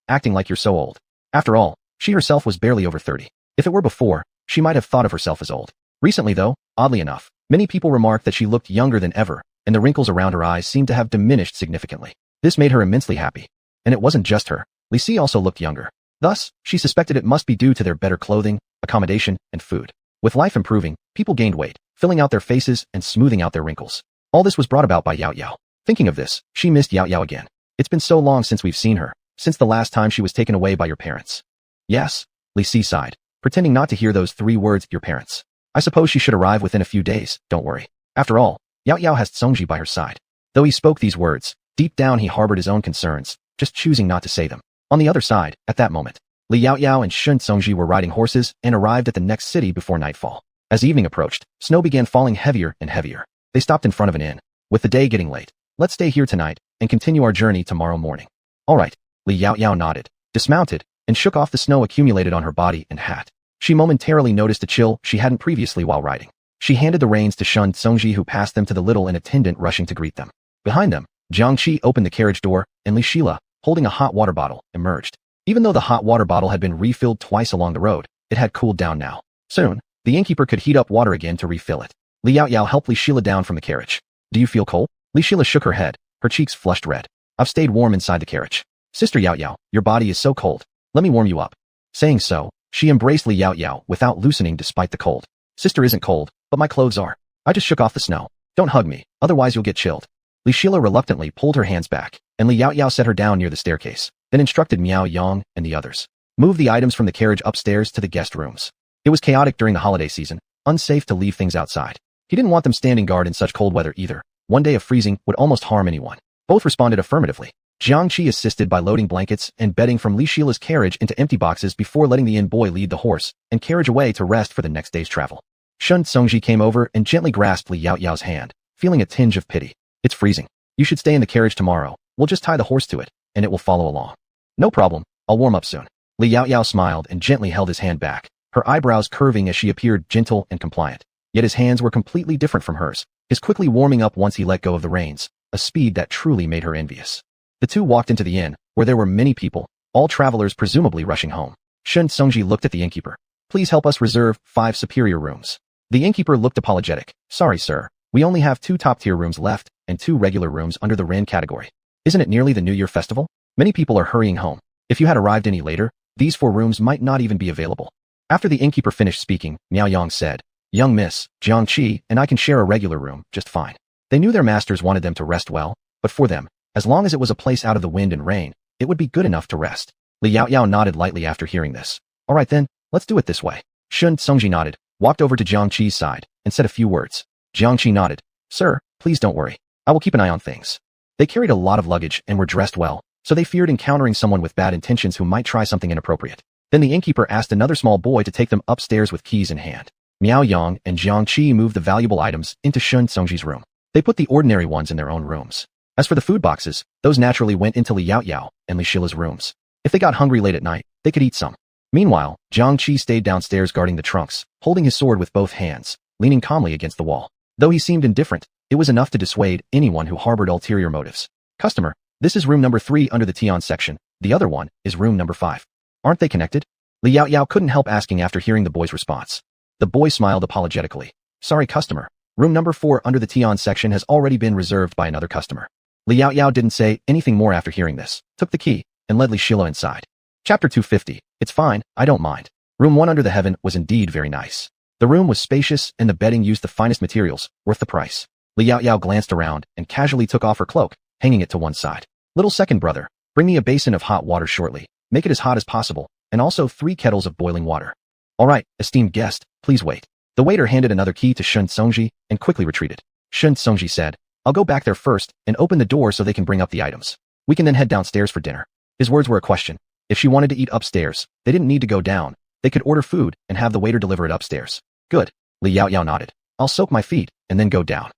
acting like you're so old. After all, she herself was barely over 30. If it were before, she might have thought of herself as old. Recently though, oddly enough, many people remarked that she looked younger than ever, and the wrinkles around her eyes seemed to have diminished significantly. This made her immensely happy. And it wasn't just her. Li Si also looked younger. Thus, she suspected it must be due to their better clothing, accommodation, and food. With life improving, people gained weight, filling out their faces and smoothing out their wrinkles. All this was brought about by Yao Yao. Thinking of this, she missed Yao Yao again. It's been so long since we've seen her, since the last time she was taken away by your parents. Yes, Li Si sighed, pretending not to hear those 3 words, your parents. I suppose she should arrive within a few days, don't worry. After all, Yao Yao has Songji by her side. Though he spoke these words, deep down he harbored his own concerns, just choosing not to say them. On the other side, at that moment, Li Yao Yao and Shun Songji were riding horses and arrived at the next city before nightfall. As evening approached, snow began falling heavier and heavier. They stopped in front of an inn. With the day getting late, let's stay here tonight and continue our journey tomorrow morning. All right, Li Yao Yao nodded, dismounted, and shook off the snow accumulated on her body and hat. She momentarily noticed a chill she hadn't previously while riding. She handed the reins to Shun Songji, who passed them to the little and attendant rushing to greet them. Behind them, Jiang Qi opened the carriage door, and Li Shila, holding a hot water bottle, emerged. Even though the hot water bottle had been refilled twice along the road, it had cooled down now. Soon, the innkeeper could heat up water again to refill it. Li Yao Yao helped Li Shila down from the carriage. Do you feel cold? Li Shila shook her head, her cheeks flushed red. I've stayed warm inside the carriage. Sister Yao Yao, your body is so cold. Let me warm you up. Saying so, she embraced Li Yao Yao without loosening despite the cold. Sister isn't cold, but my clothes are. I just shook off the snow. Don't hug me, otherwise you'll get chilled. Li Shila reluctantly pulled her hands back, and Li Yao Yao set her down near the staircase, then instructed Miao Yang and the others. Move the items from the carriage upstairs to the guest rooms. It was chaotic during the holiday season, unsafe to leave things outside. He didn't want them standing guard in such cold weather either. One day of freezing would almost harm anyone. Both responded affirmatively. Jiang Qi assisted by loading blankets and bedding from Li Shila's carriage into empty boxes before letting the inn boy lead the horse and carriage away to rest for the next day's travel. Shun Songji came over and gently grasped Li Yao Yao's hand, feeling a tinge of pity. It's freezing. You should stay in the carriage tomorrow. We'll just tie the horse to it, and it will follow along. No problem. I'll warm up soon. Li Yao Yao smiled and gently held his hand back, her eyebrows curving as she appeared gentle and compliant. Yet his hands were completely different from hers, his quickly warming up once he let go of the reins, a speed that truly made her envious. The two walked into the inn, where there were many people, all travelers presumably rushing home. Shun Songji looked at the innkeeper. Please help us reserve 5 superior rooms. The innkeeper looked apologetic. Sorry, sir. We only have 2 top-tier rooms left and 2 regular rooms under the Ren category. Isn't it nearly the New Year festival? Many people are hurrying home. If you had arrived any later, these 4 rooms might not even be available. After the innkeeper finished speaking, Miao Yang said, Young Miss, Jiang Qi and I can share a regular room, just fine. They knew their masters wanted them to rest well, but for them, as long as it was a place out of the wind and rain, it would be good enough to rest. Li Yao Yao nodded lightly after hearing this. All right then, let's do it this way. Shun Songji nodded, walked over to Jiang Qi's side, and said a few words. Jiang Qi nodded. Sir, please don't worry. I will keep an eye on things. They carried a lot of luggage and were dressed well, so they feared encountering someone with bad intentions who might try something inappropriate. Then the innkeeper asked another small boy to take them upstairs with keys in hand. Miao Yang and Jiang Qi moved the valuable items into Shun Songji's room. They put the ordinary ones in their own rooms. As for the food boxes, those naturally went into Li Yao Yao and Li Shila's rooms. If they got hungry late at night, they could eat some. Meanwhile, Jiang Qi stayed downstairs guarding the trunks, holding his sword with both hands, leaning calmly against the wall. Though he seemed indifferent, it was enough to dissuade anyone who harbored ulterior motives. Customer, this is room number 3 under the Tian section. The other one is room number 5. Aren't they connected? Li Yao Yao couldn't help asking after hearing the boy's response. The boy smiled apologetically. Sorry, customer. Room number 4 under the Tian section has already been reserved by another customer. Li Yao Yao didn't say anything more after hearing this, took the key, and led Li Shila inside. Chapter 250. It's fine, I don't mind. Room 1 under the heaven was indeed very nice. The room was spacious and the bedding used the finest materials, worth the price. Li Yao Yao glanced around and casually took off her cloak, hanging it to one side. Little second brother, bring me a basin of hot water shortly. Make it as hot as possible, and also 3 kettles of boiling water. All right, esteemed guest, please wait. The waiter handed another key to Shun Songji and quickly retreated. Shun Songji said, I'll go back there first and open the door so they can bring up the items. We can then head downstairs for dinner. His words were a question. If she wanted to eat upstairs, they didn't need to go down. They could order food and have the waiter deliver it upstairs. Good. Li Yao Yao nodded. I'll soak my feet and then go down.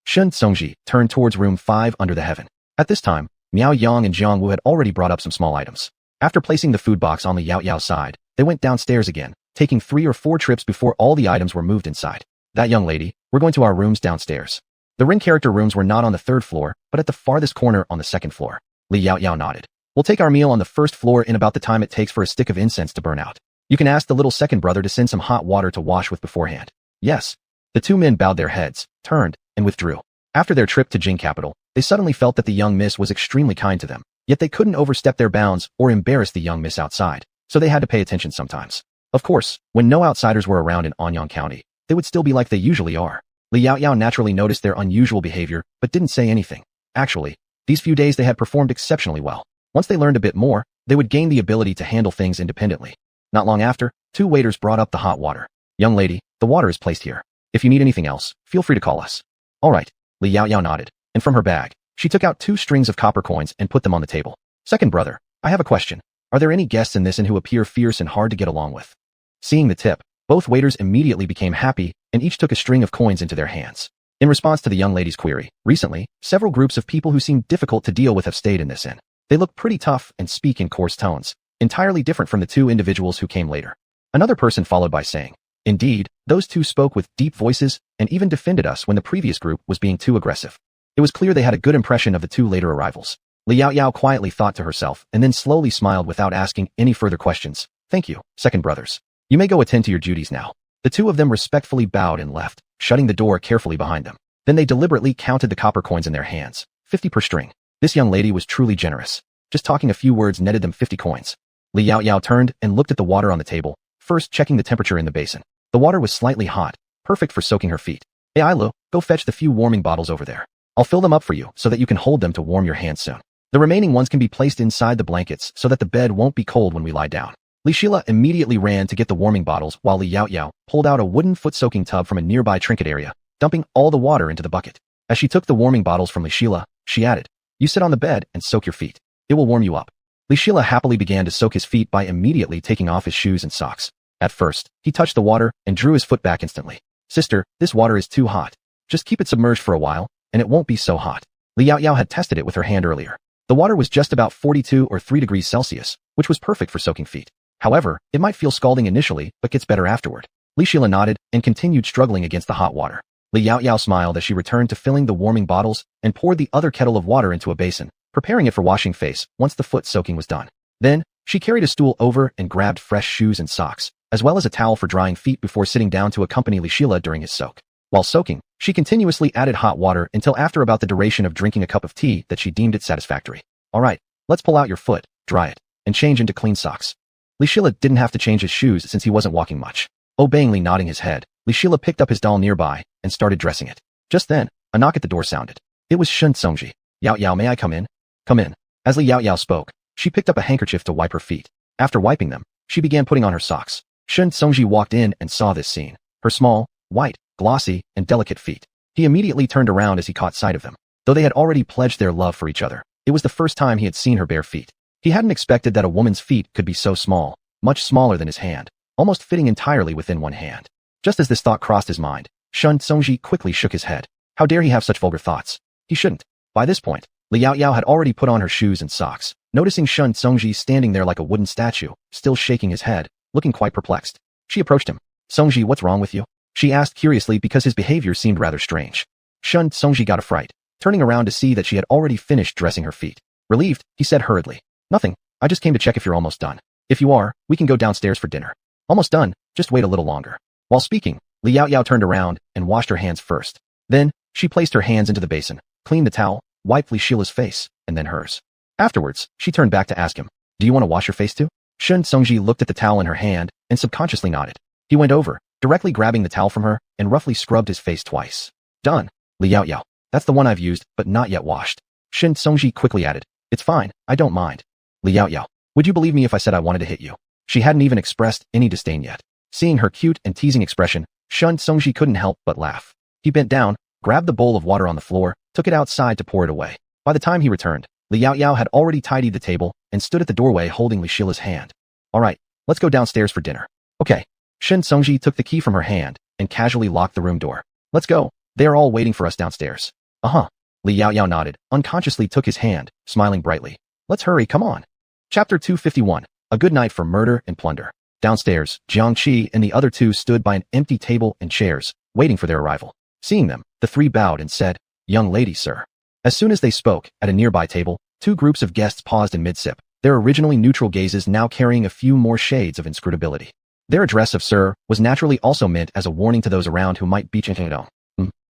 Shun Songji turned towards room 5 under the heaven. At this time, Miao Yang and Jiang Wu had already brought up some small items. After placing the food box on Li Yao Yao's side, they went downstairs again, taking 3 or 4 trips before all the items were moved inside. That young lady, we're going to our rooms downstairs. The Rin character rooms were not on the 3rd floor, but at the farthest corner on the 2nd floor. Li Yaoyao nodded. We'll take our meal on the 1st floor in about the time it takes for a stick of incense to burn out. You can ask the little second brother to send some hot water to wash with beforehand. Yes. The 2 men bowed their heads, turned, and withdrew. After their trip to Jing capital, they suddenly felt that the young miss was extremely kind to them, yet they couldn't overstep their bounds or embarrass the young miss outside, so they had to pay attention sometimes. Of course, when no outsiders were around in Anyang County, they would still be like they usually are. Li Yaoyao naturally noticed their unusual behavior, but didn't say anything. Actually, these few days they had performed exceptionally well. Once they learned a bit more, they would gain the ability to handle things independently. Not long after, 2 waiters brought up the hot water. Young lady, the water is placed here. If you need anything else, feel free to call us. All right. Li Yaoyao nodded, and from her bag, she took out 2 strings of copper coins and put them on the table. Second brother, I have a question. Are there any guests in this inn who appear fierce and hard to get along with? Seeing the tip, both waiters immediately became happy and each took a string of coins into their hands. In response to the young lady's query, recently, several groups of people who seemed difficult to deal with have stayed in this inn. They look pretty tough and speak in coarse tones, entirely different from the 2 individuals who came later. Another person followed by saying, indeed, those 2 spoke with deep voices and even defended us when the previous group was being too aggressive. It was clear they had a good impression of the 2 later arrivals. Li Yaoyao quietly thought to herself and then slowly smiled without asking any further questions. Thank you, second brothers. You may go attend to your duties now. The 2 of them respectfully bowed and left, shutting the door carefully behind them. Then they deliberately counted the copper coins in their hands, 50 per string. This young lady was truly generous. Just talking a few words netted them 50 coins. Li Yaoyao turned and looked at the water on the table, first checking the temperature in the basin. The water was slightly hot, perfect for soaking her feet. Hey Ilo, go fetch the few warming bottles over there. I'll fill them up for you so that you can hold them to warm your hands soon. The remaining ones can be placed inside the blankets so that the bed won't be cold when we lie down. Li Shila immediately ran to get the warming bottles while Li Yaoyao pulled out a wooden foot-soaking tub from a nearby trinket area, dumping all the water into the bucket. As she took the warming bottles from Li Shila, she added, you sit on the bed and soak your feet. It will warm you up. Li Shila happily began to soak his feet by immediately taking off his shoes and socks. At first, he touched the water and drew his foot back instantly. Sister, this water is too hot. Just keep it submerged for a while, and it won't be so hot. Li Yaoyao had tested it with her hand earlier. The water was just about 42 or 3 degrees Celsius, which was perfect for soaking feet. However, it might feel scalding initially, but gets better afterward. Li Shila nodded and continued struggling against the hot water. Li Yaoyao smiled as she returned to filling the warming bottles and poured the other kettle of water into a basin, preparing it for washing face once the foot soaking was done. Then, she carried a stool over and grabbed fresh shoes and socks, as well as a towel for drying feet before sitting down to accompany Li Shila during his soak. While soaking, she continuously added hot water until after about the duration of drinking a cup of tea that she deemed it satisfactory. All right, let's pull out your foot, dry it, and change into clean socks. Li Shila didn't have to change his shoes since he wasn't walking much. Obeyingly nodding his head, Li Shila picked up his doll nearby and started dressing it. Just then, a knock at the door sounded. It was Shun Songji. Yaoyao, may I come in? Come in. As Li Yaoyao spoke, she picked up a handkerchief to wipe her feet. After wiping them, she began putting on her socks. Shun Songji walked in and saw this scene. Her small, white, glossy, and delicate feet. He immediately turned around as he caught sight of them. Though they had already pledged their love for each other, it was the first time he had seen her bare feet. He hadn't expected that a woman's feet could be so small, much smaller than his hand, almost fitting entirely within one hand. Just as this thought crossed his mind, Shun Songji quickly shook his head. How dare he have such vulgar thoughts? He shouldn't. By this point, Li Yaoyao had already put on her shoes and socks. Noticing Shun Songji standing there like a wooden statue, still shaking his head, looking quite perplexed, she approached him. Songji, what's wrong with you? She asked curiously because his behavior seemed rather strange. Shun Songji got a fright, turning around to see that she had already finished dressing her feet. Relieved, he said hurriedly, nothing, I just came to check if you're almost done. If you are, we can go downstairs for dinner. Almost done, just wait a little longer. While speaking, Li Yaoyao turned around and washed her hands first. Then, she placed her hands into the basin, cleaned the towel, wiped Li Shila's face, and then hers. Afterwards, she turned back to ask him, do you want to wash your face too? Shun Songji looked at the towel in her hand and subconsciously nodded. He went over, directly grabbing the towel from her, and roughly scrubbed his face twice. Done. Li Yaoyao, that's the one I've used, but not yet washed. Shun Songji quickly added, it's fine, I don't mind. Li Yaoyao, would you believe me if I said I wanted to hit you? She hadn't even expressed any disdain yet. Seeing her cute and teasing expression, Shun Songji couldn't help but laugh. He bent down, grabbed the bowl of water on the floor, took it outside to pour it away. By the time he returned, Li Yaoyao had already tidied the table and stood at the doorway holding Li Shila's hand. All right, let's go downstairs for dinner. Okay. Shun Songji took the key from her hand and casually locked the room door. Let's go. They are all waiting for us downstairs. Uh-huh. Li Yaoyao nodded, unconsciously took his hand, smiling brightly. Let's hurry, come on. Chapter 251. A good night for murder and plunder. Downstairs, Jiangqi and the other two stood by an empty table and chairs, waiting for their arrival. Seeing them, the three bowed and said, "Young lady, sir." As soon as they spoke, at a nearby table, two groups of guests paused in mid-sip, their originally neutral gazes now carrying a few more shades of inscrutability. Their address of sir was naturally also meant as a warning to those around who might be chintado.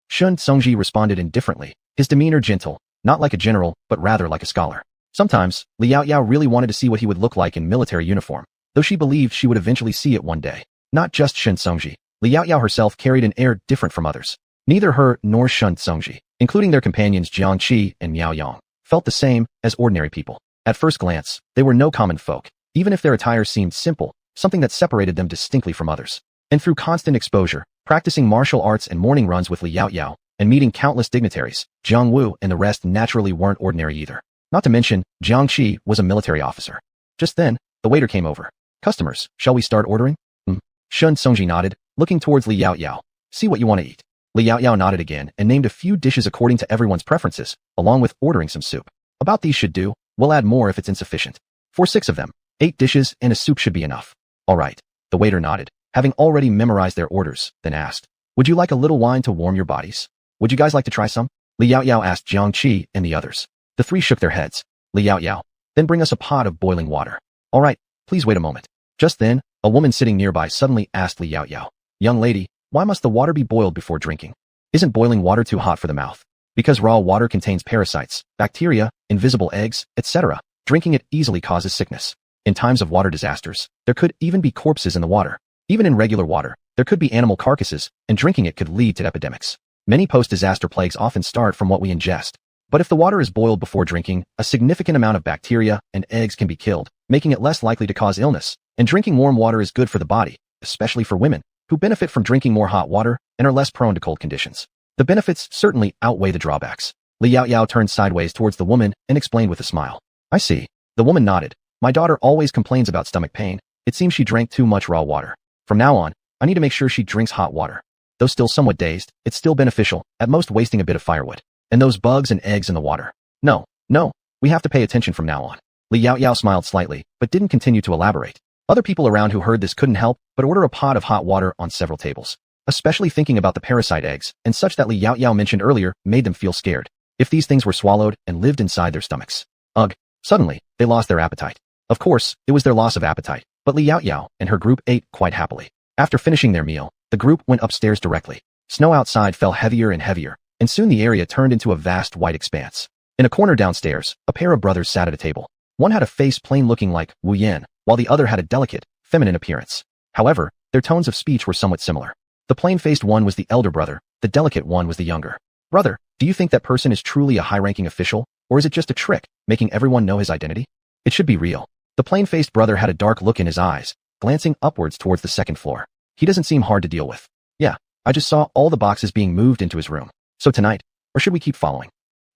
Shun Songji responded indifferently, his demeanor gentle, not like a general, but rather like a scholar. Sometimes, Liao Yao really wanted to see what he would look like in military uniform, though she believed she would eventually see it one day. Not just Shun Songji, Liao Yao herself carried an air different from others. Neither her nor Shun Songji, including their companions Jiangqi and Miao Yang, felt the same as ordinary people. At first glance, they were no common folk, even if their attire seemed simple, something that separated them distinctly from others. And through constant exposure, practicing martial arts and morning runs with Liao Yao, and meeting countless dignitaries, Jiang Wu and the rest naturally weren't ordinary either. Not to mention, Jiangqi was a military officer. Just then, the waiter came over. "Customers, shall we start ordering?" Shun Songji nodded, looking towards Liao Yao. "See what you want to eat." Liao Yao nodded again and named a few dishes according to everyone's preferences, along with ordering some soup. "About these should do, we'll add more if it's insufficient. For 6 of them, 8 dishes and a soup should be enough." "All right." The waiter nodded, having already memorized their orders, then asked, "Would you like a little wine to warm your bodies? Would you guys like to try some?" Liao Yao asked Jiangqi and the others. The three shook their heads. Liao Yao, "Then bring us a pot of boiling water." "All right, please wait a moment." Just then, a woman sitting nearby suddenly asked Liao Yao, "Young lady, why must the water be boiled before drinking? Isn't boiling water too hot for the mouth?" "Because raw water contains parasites, bacteria, invisible eggs, etc. Drinking it easily causes sickness. In times of water disasters, there could even be corpses in the water. Even in regular water, there could be animal carcasses, and drinking it could lead to epidemics. Many post-disaster plagues often start from what we ingest. But if the water is boiled before drinking, a significant amount of bacteria and eggs can be killed, making it less likely to cause illness. And drinking warm water is good for the body, especially for women, who benefit from drinking more hot water and are less prone to cold conditions. The benefits certainly outweigh the drawbacks." Liao Yao turned sideways towards the woman and explained with a smile. "I see." The woman nodded. "My daughter always complains about stomach pain. It seems she drank too much raw water. From now on, I need to make sure she drinks hot water. Though still somewhat dazed, it's still beneficial, at most wasting a bit of firewood. And those bugs and eggs in the water. No, we have to pay attention from now on." Liao Yao smiled slightly, but didn't continue to elaborate. Other people around who heard this couldn't help but order a pot of hot water on several tables. Especially thinking about the parasite eggs, and such that Liao Yao mentioned earlier, made them feel scared. If these things were swallowed and lived inside their stomachs. Ugh. Suddenly, they lost their appetite. Of course, it was their loss of appetite, but Liao Yao and her group ate quite happily. After finishing their meal, the group went upstairs directly. Snow outside fell heavier and heavier, and soon the area turned into a vast white expanse. In a corner downstairs, a pair of brothers sat at a table. One had a face plain looking like Wu Yan, while the other had a delicate, feminine appearance. However, their tones of speech were somewhat similar. The plain-faced one was the elder brother, the delicate one was the younger. "Brother, do you think that person is truly a high-ranking official, or is it just a trick, making everyone know his identity? It should be real." The plain-faced brother had a dark look in his eyes, glancing upwards towards the second floor. "He doesn't seem hard to deal with. Yeah, I just saw all the boxes being moved into his room. So tonight, or should we keep following?"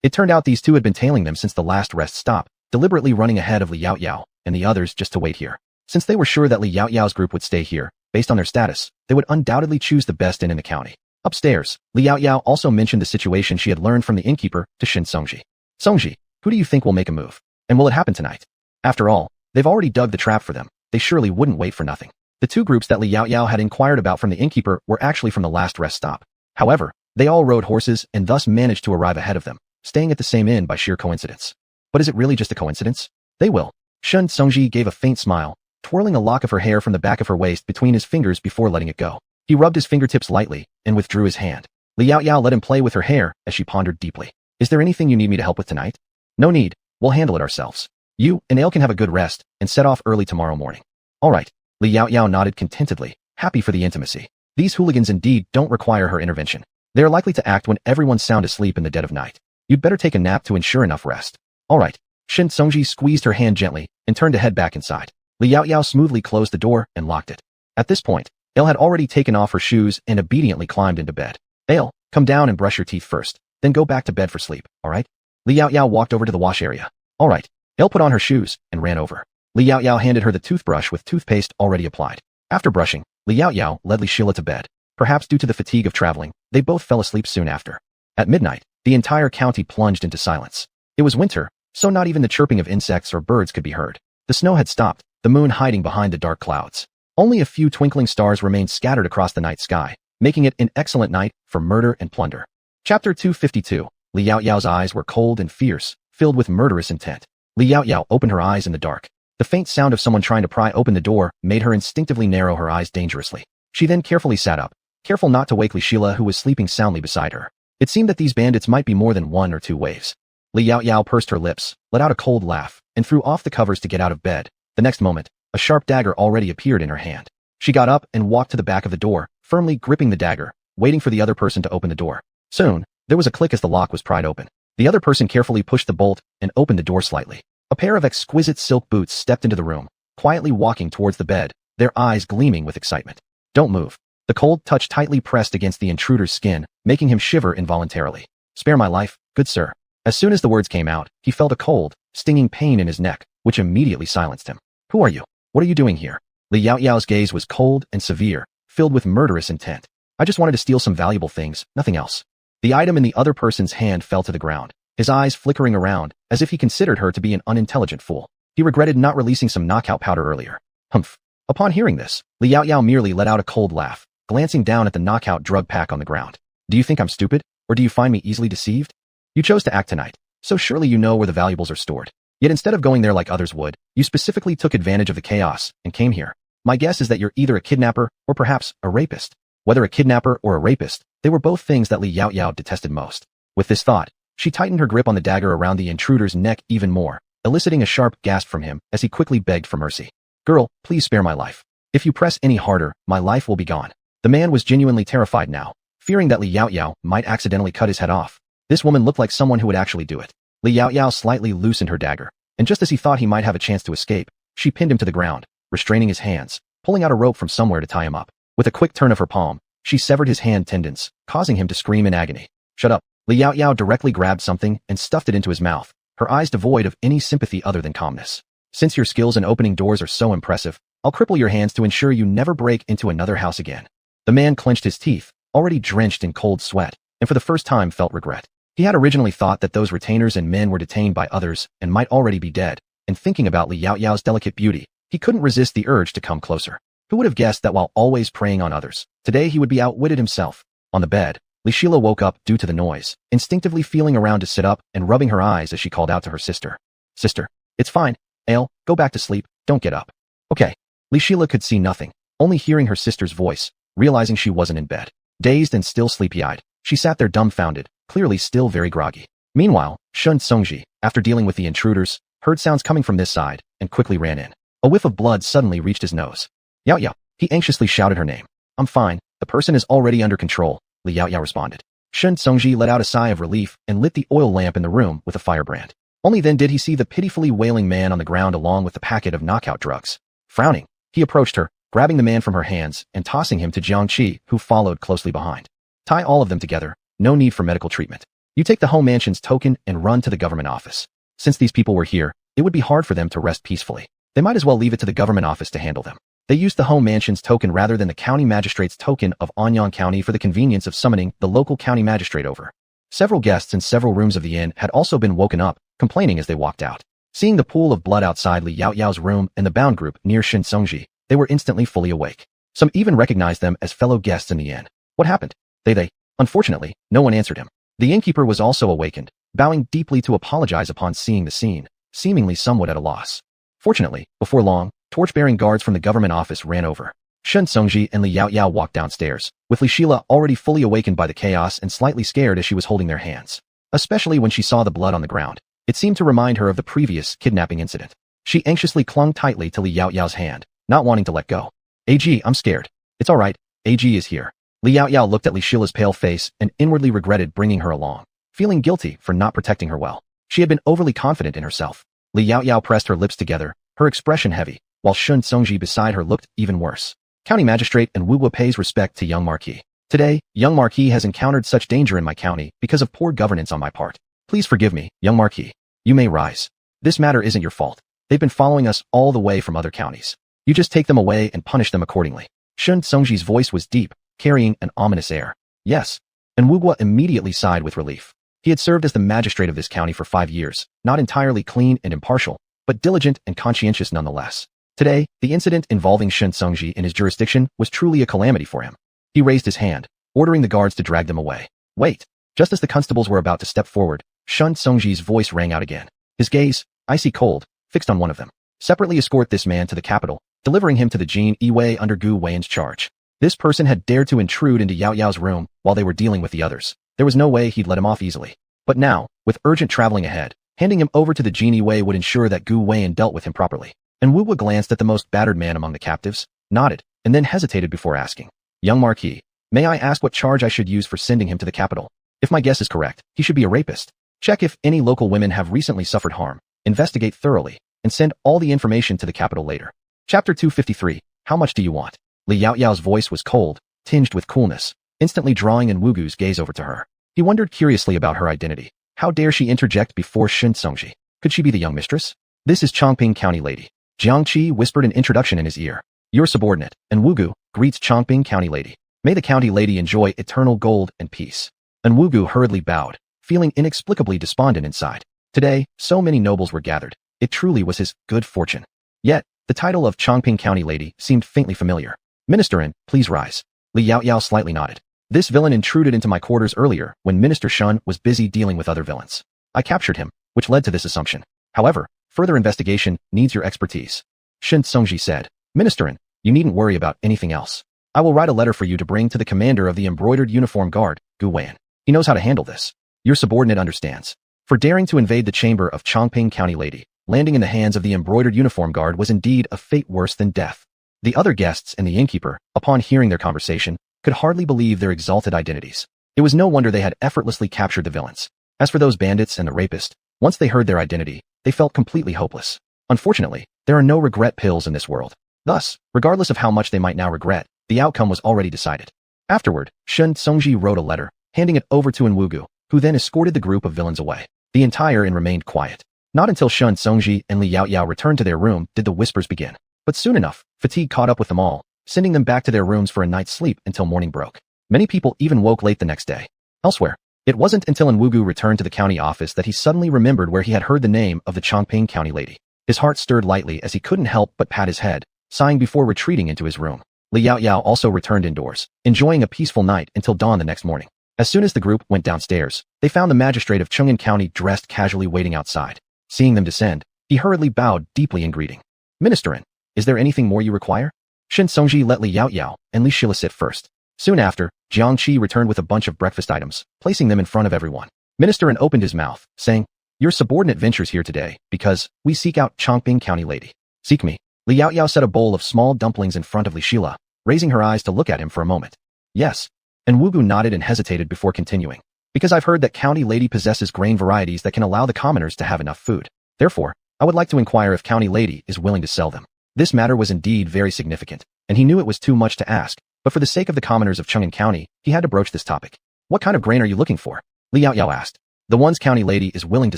It turned out these two had been tailing them since the last rest stop, deliberately running ahead of Liao Yao and the others just to wait here. Since they were sure that Liao Yao's group would stay here, based on their status, they would undoubtedly choose the best inn in the county. Upstairs, Liao Yao also mentioned the situation she had learned from the innkeeper to Shin Songji. "Songji, who do you think will make a move? And will it happen tonight? After all, they've already dug the trap for them. They surely wouldn't wait for nothing." The two groups that Liao Yao had inquired about from the innkeeper were actually from the last rest stop. However, they all rode horses and thus managed to arrive ahead of them, staying at the same inn by sheer coincidence. But is it really just a coincidence? They will. Shun Songji gave a faint smile, twirling a lock of her hair from the back of her waist between his fingers before letting it go. He rubbed his fingertips lightly and withdrew his hand. Liao Yao let him play with her hair as she pondered deeply. "Is there anything you need me to help with tonight?" "No need. We'll handle it ourselves. You and Ale can have a good rest and set off early tomorrow morning." "All right." Liao Yao nodded contentedly, happy for the intimacy. These hooligans indeed don't require her intervention. They are likely to act when everyone's sound asleep in the dead of night. You'd better take a nap to ensure enough rest. "All right." Shin Songji squeezed her hand gently and turned to head back inside. Liao Yao smoothly closed the door and locked it. At this point, Ale had already taken off her shoes and obediently climbed into bed. "Ale, come down and brush your teeth first, then go back to bed for sleep, all right?" Liao Yao walked over to the wash area. "All right." Ale put on her shoes and ran over. Liao Yao handed her the toothbrush with toothpaste already applied. After brushing, Liao Yao led Li Shila to bed. Perhaps due to the fatigue of traveling, they both fell asleep soon after. At midnight, the entire county plunged into silence. It was winter, so not even the chirping of insects or birds could be heard. The snow had stopped, the moon hiding behind the dark clouds. Only a few twinkling stars remained scattered across the night sky, making it an excellent night for murder and plunder. Chapter 252. Li Yaoyao's eyes were cold and fierce, filled with murderous intent. Li Yaoyao opened her eyes in the dark. The faint sound of someone trying to pry open the door made her instinctively narrow her eyes dangerously. She then carefully sat up, careful not to wake Li Shila, who was sleeping soundly beside her. It seemed that these bandits might be more than one or two waves. Li Yaoyao pursed her lips, let out a cold laugh, and threw off the covers to get out of bed. The next moment, a sharp dagger already appeared in her hand. She got up and walked to the back of the door, firmly gripping the dagger, waiting for the other person to open the door. Soon, there was a click as the lock was pried open. The other person carefully pushed the bolt and opened the door slightly. A pair of exquisite silk boots stepped into the room, quietly walking towards the bed, their eyes gleaming with excitement. "Don't move." The cold touch tightly pressed against the intruder's skin, making him shiver involuntarily. "Spare my life, good sir." As soon as the words came out, he felt a cold, stinging pain in his neck, which immediately silenced him. "Who are you? What are you doing here?" Li Yaoyao's gaze was cold and severe, filled with murderous intent. "I just wanted to steal some valuable things, nothing else." The item in the other person's hand fell to the ground, his eyes flickering around, as if he considered her to be an unintelligent fool. He regretted not releasing some knockout powder earlier. Humph. Upon hearing this, Li Yaoyao merely let out a cold laugh, glancing down at the knockout drug pack on the ground. "Do you think I'm stupid, or do you find me easily deceived? You chose to act tonight, so surely you know where the valuables are stored. Yet instead of going there like others would, you specifically took advantage of the chaos and came here. My guess is that you're either a kidnapper or perhaps a rapist." Whether a kidnapper or a rapist, they were both things that Li Yaoyao detested most. With this thought, she tightened her grip on the dagger around the intruder's neck even more, eliciting a sharp gasp from him as he quickly begged for mercy. "Girl, please spare my life. If you press any harder, my life will be gone." The man was genuinely terrified now, fearing that Li Yaoyao might accidentally cut his head off. This woman looked like someone who would actually do it. Li Yaoyao slightly loosened her dagger, and just as he thought he might have a chance to escape, she pinned him to the ground, restraining his hands, pulling out a rope from somewhere to tie him up. With a quick turn of her palm, she severed his hand tendons, causing him to scream in agony. "Shut up." Li Yaoyao directly grabbed something and stuffed it into his mouth, her eyes devoid of any sympathy other than calmness. "Since your skills in opening doors are so impressive, I'll cripple your hands to ensure you never break into another house again." The man clenched his teeth, already drenched in cold sweat, and for the first time felt regret. He had originally thought that those retainers and men were detained by others and might already be dead, and thinking about Li Yaoyao's delicate beauty, he couldn't resist the urge to come closer. Who would have guessed that while always preying on others, today he would be outwitted himself? On the bed, Li Shila woke up due to the noise, instinctively feeling around to sit up and rubbing her eyes as she called out to her sister. "Sister, it's fine. Ale, go back to sleep, don't get up." "Okay." Li Shila could see nothing, only hearing her sister's voice, realizing she wasn't in bed. Dazed and still sleepy-eyed, she sat there dumbfounded, clearly still very groggy. Meanwhile, Shun Songji, after dealing with the intruders, heard sounds coming from this side and quickly ran in. A whiff of blood suddenly reached his nose. "Yaoyao," he anxiously shouted her name. "I'm fine, the person is already under control," Li Yaoyao responded. Shun Songji let out a sigh of relief and lit the oil lamp in the room with a firebrand. Only then did he see the pitifully wailing man on the ground along with the packet of knockout drugs. Frowning, he approached her, grabbing the man from her hands and tossing him to Jiangqi, who followed closely behind. "Tie all of them together, no need for medical treatment. You take the home mansion's token and run to the government office. Since these people were here, it would be hard for them to rest peacefully. They might as well leave it to the government office to handle them." They used the home mansion's token rather than the county magistrate's token of Anyang County for the convenience of summoning the local county magistrate over. Several guests in several rooms of the inn had also been woken up, complaining as they walked out. Seeing the pool of blood outside Li Yaoyao's room and the bound group near Shin Songji, they were instantly fully awake. Some even recognized them as fellow guests in the inn. "What happened?" They. Unfortunately, no one answered him. The innkeeper was also awakened, bowing deeply to apologize upon seeing the scene, seemingly somewhat at a loss. Fortunately, before long, torch-bearing guards from the government office ran over. Shun Songji and Li Yaoyao walked downstairs, with Li Shila already fully awakened by the chaos and slightly scared as she was holding their hands. Especially when she saw the blood on the ground. It seemed to remind her of the previous kidnapping incident. She anxiously clung tightly to Li Yaoyao's hand, not wanting to let go. "AG, I'm scared." "It's all right, AG is here." Li Yaoyao looked at Li Shila's pale face and inwardly regretted bringing her along, feeling guilty for not protecting her well. She had been overly confident in herself. Li Yaoyao pressed her lips together, her expression heavy, while Shun Songji beside her looked even worse. "County Magistrate and Wugwa pays respect to young Marquis. Today, young Marquis has encountered such danger in my county because of poor governance on my part. Please forgive me, young Marquis. You may rise. This matter isn't your fault. They've been following us all the way from other counties. You just take them away and punish them accordingly." Shun Songji's voice was deep, carrying an ominous air. "Yes." And Wugwa immediately sighed with relief. He had served as the magistrate of this county for 5 years, not entirely clean and impartial, but diligent and conscientious nonetheless. Today, the incident involving Shun Songji in his jurisdiction was truly a calamity for him. He raised his hand, ordering the guards to drag them away. Wait! Just as the constables were about to step forward, Shun Songji's voice rang out again. His gaze, icy cold, fixed on one of them. Separately escort this man to the capital, delivering him to the Jin Yiwei under Gu Wei's charge. This person had dared to intrude into Yao Yao's room while they were dealing with the others. There was no way he'd let him off easily. But now, with urgent traveling ahead, handing him over to the Jin Yiwei would ensure that Gu Wei dealt with him properly. And Wu glanced at the most battered man among the captives, nodded, and then hesitated before asking. Young Marquis, may I ask what charge I should use for sending him to the capital? If my guess is correct, he should be a rapist. Check if any local women have recently suffered harm, investigate thoroughly, and send all the information to the capital later. Chapter 253, How much do you want? Li Yaoyao's voice was cold, tinged with coolness, instantly drawing in Wugu's gaze over to her. He wondered curiously about her identity. How dare she interject before Shun Songji? Could she be the young mistress? This is Chongping County Lady. Jiang Qi whispered an introduction in his ear. Your subordinate, and Wugu, greets Chongping County Lady. May the county lady enjoy eternal gold and peace. And Wugu hurriedly bowed, feeling inexplicably despondent inside. Today, so many nobles were gathered. It truly was his good fortune. Yet, the title of Chongping County Lady seemed faintly familiar. Ministerin, please rise. Li Yaoyao slightly nodded. This villain intruded into my quarters earlier when Minister Shun was busy dealing with other villains. I captured him, which led to this assumption. However, further investigation needs your expertise. Shun Songji said. Ministerin, you needn't worry about anything else. I will write a letter for you to bring to the commander of the embroidered uniform guard, Gu Weian. He knows how to handle this. Your subordinate understands. For daring to invade the chamber of Chongping County Lady, landing in the hands of the embroidered uniform guard was indeed a fate worse than death. The other guests and the innkeeper, upon hearing their conversation, could hardly believe their exalted identities. It was no wonder they had effortlessly captured the villains. As for those bandits and the rapist, once they heard their identity, they felt completely hopeless. Unfortunately, there are no regret pills in this world. Thus, regardless of how much they might now regret, the outcome was already decided. Afterward, Shun Songji wrote a letter, handing it over to Wugu, who then escorted the group of villains away. The entire inn remained quiet. Not until Shun Songji and Li Yaoyao returned to their room did the whispers begin. But soon enough, fatigue caught up with them all, sending them back to their rooms for a night's sleep until morning broke. Many people even woke late the next day. Elsewhere, it wasn't until Wugu returned to the county office that he suddenly remembered where he had heard the name of the Chongping County Lady. His heart stirred lightly as he couldn't help but pat his head, sighing before retreating into his room. Li Yaoyao also returned indoors, enjoying a peaceful night until dawn the next morning. As soon as the group went downstairs, they found the magistrate of Chung'an County dressed casually waiting outside. Seeing them descend, he hurriedly bowed deeply in greeting. Ministerin, is there anything more you require? Shun Songji let Li Yaoyao and Li Shila sit first. Soon after, Jiang Qi returned with a bunch of breakfast items, placing them in front of everyone. Ministerin opened his mouth, saying, Your subordinate ventures here today because we seek out Chongping County Lady. Seek me. Li Yaoyao set a bowl of small dumplings in front of Li Shila, raising her eyes to look at him for a moment. Yes. And Wugu nodded and hesitated before continuing. Because I've heard that County Lady possesses grain varieties that can allow the commoners to have enough food. Therefore, I would like to inquire if County Lady is willing to sell them. This matter was indeed very significant, and he knew it was too much to ask, but for the sake of the commoners of Chung'an County, he had to broach this topic. What kind of grain are you looking for? Li Yaoyao asked. The ones County Lady is willing to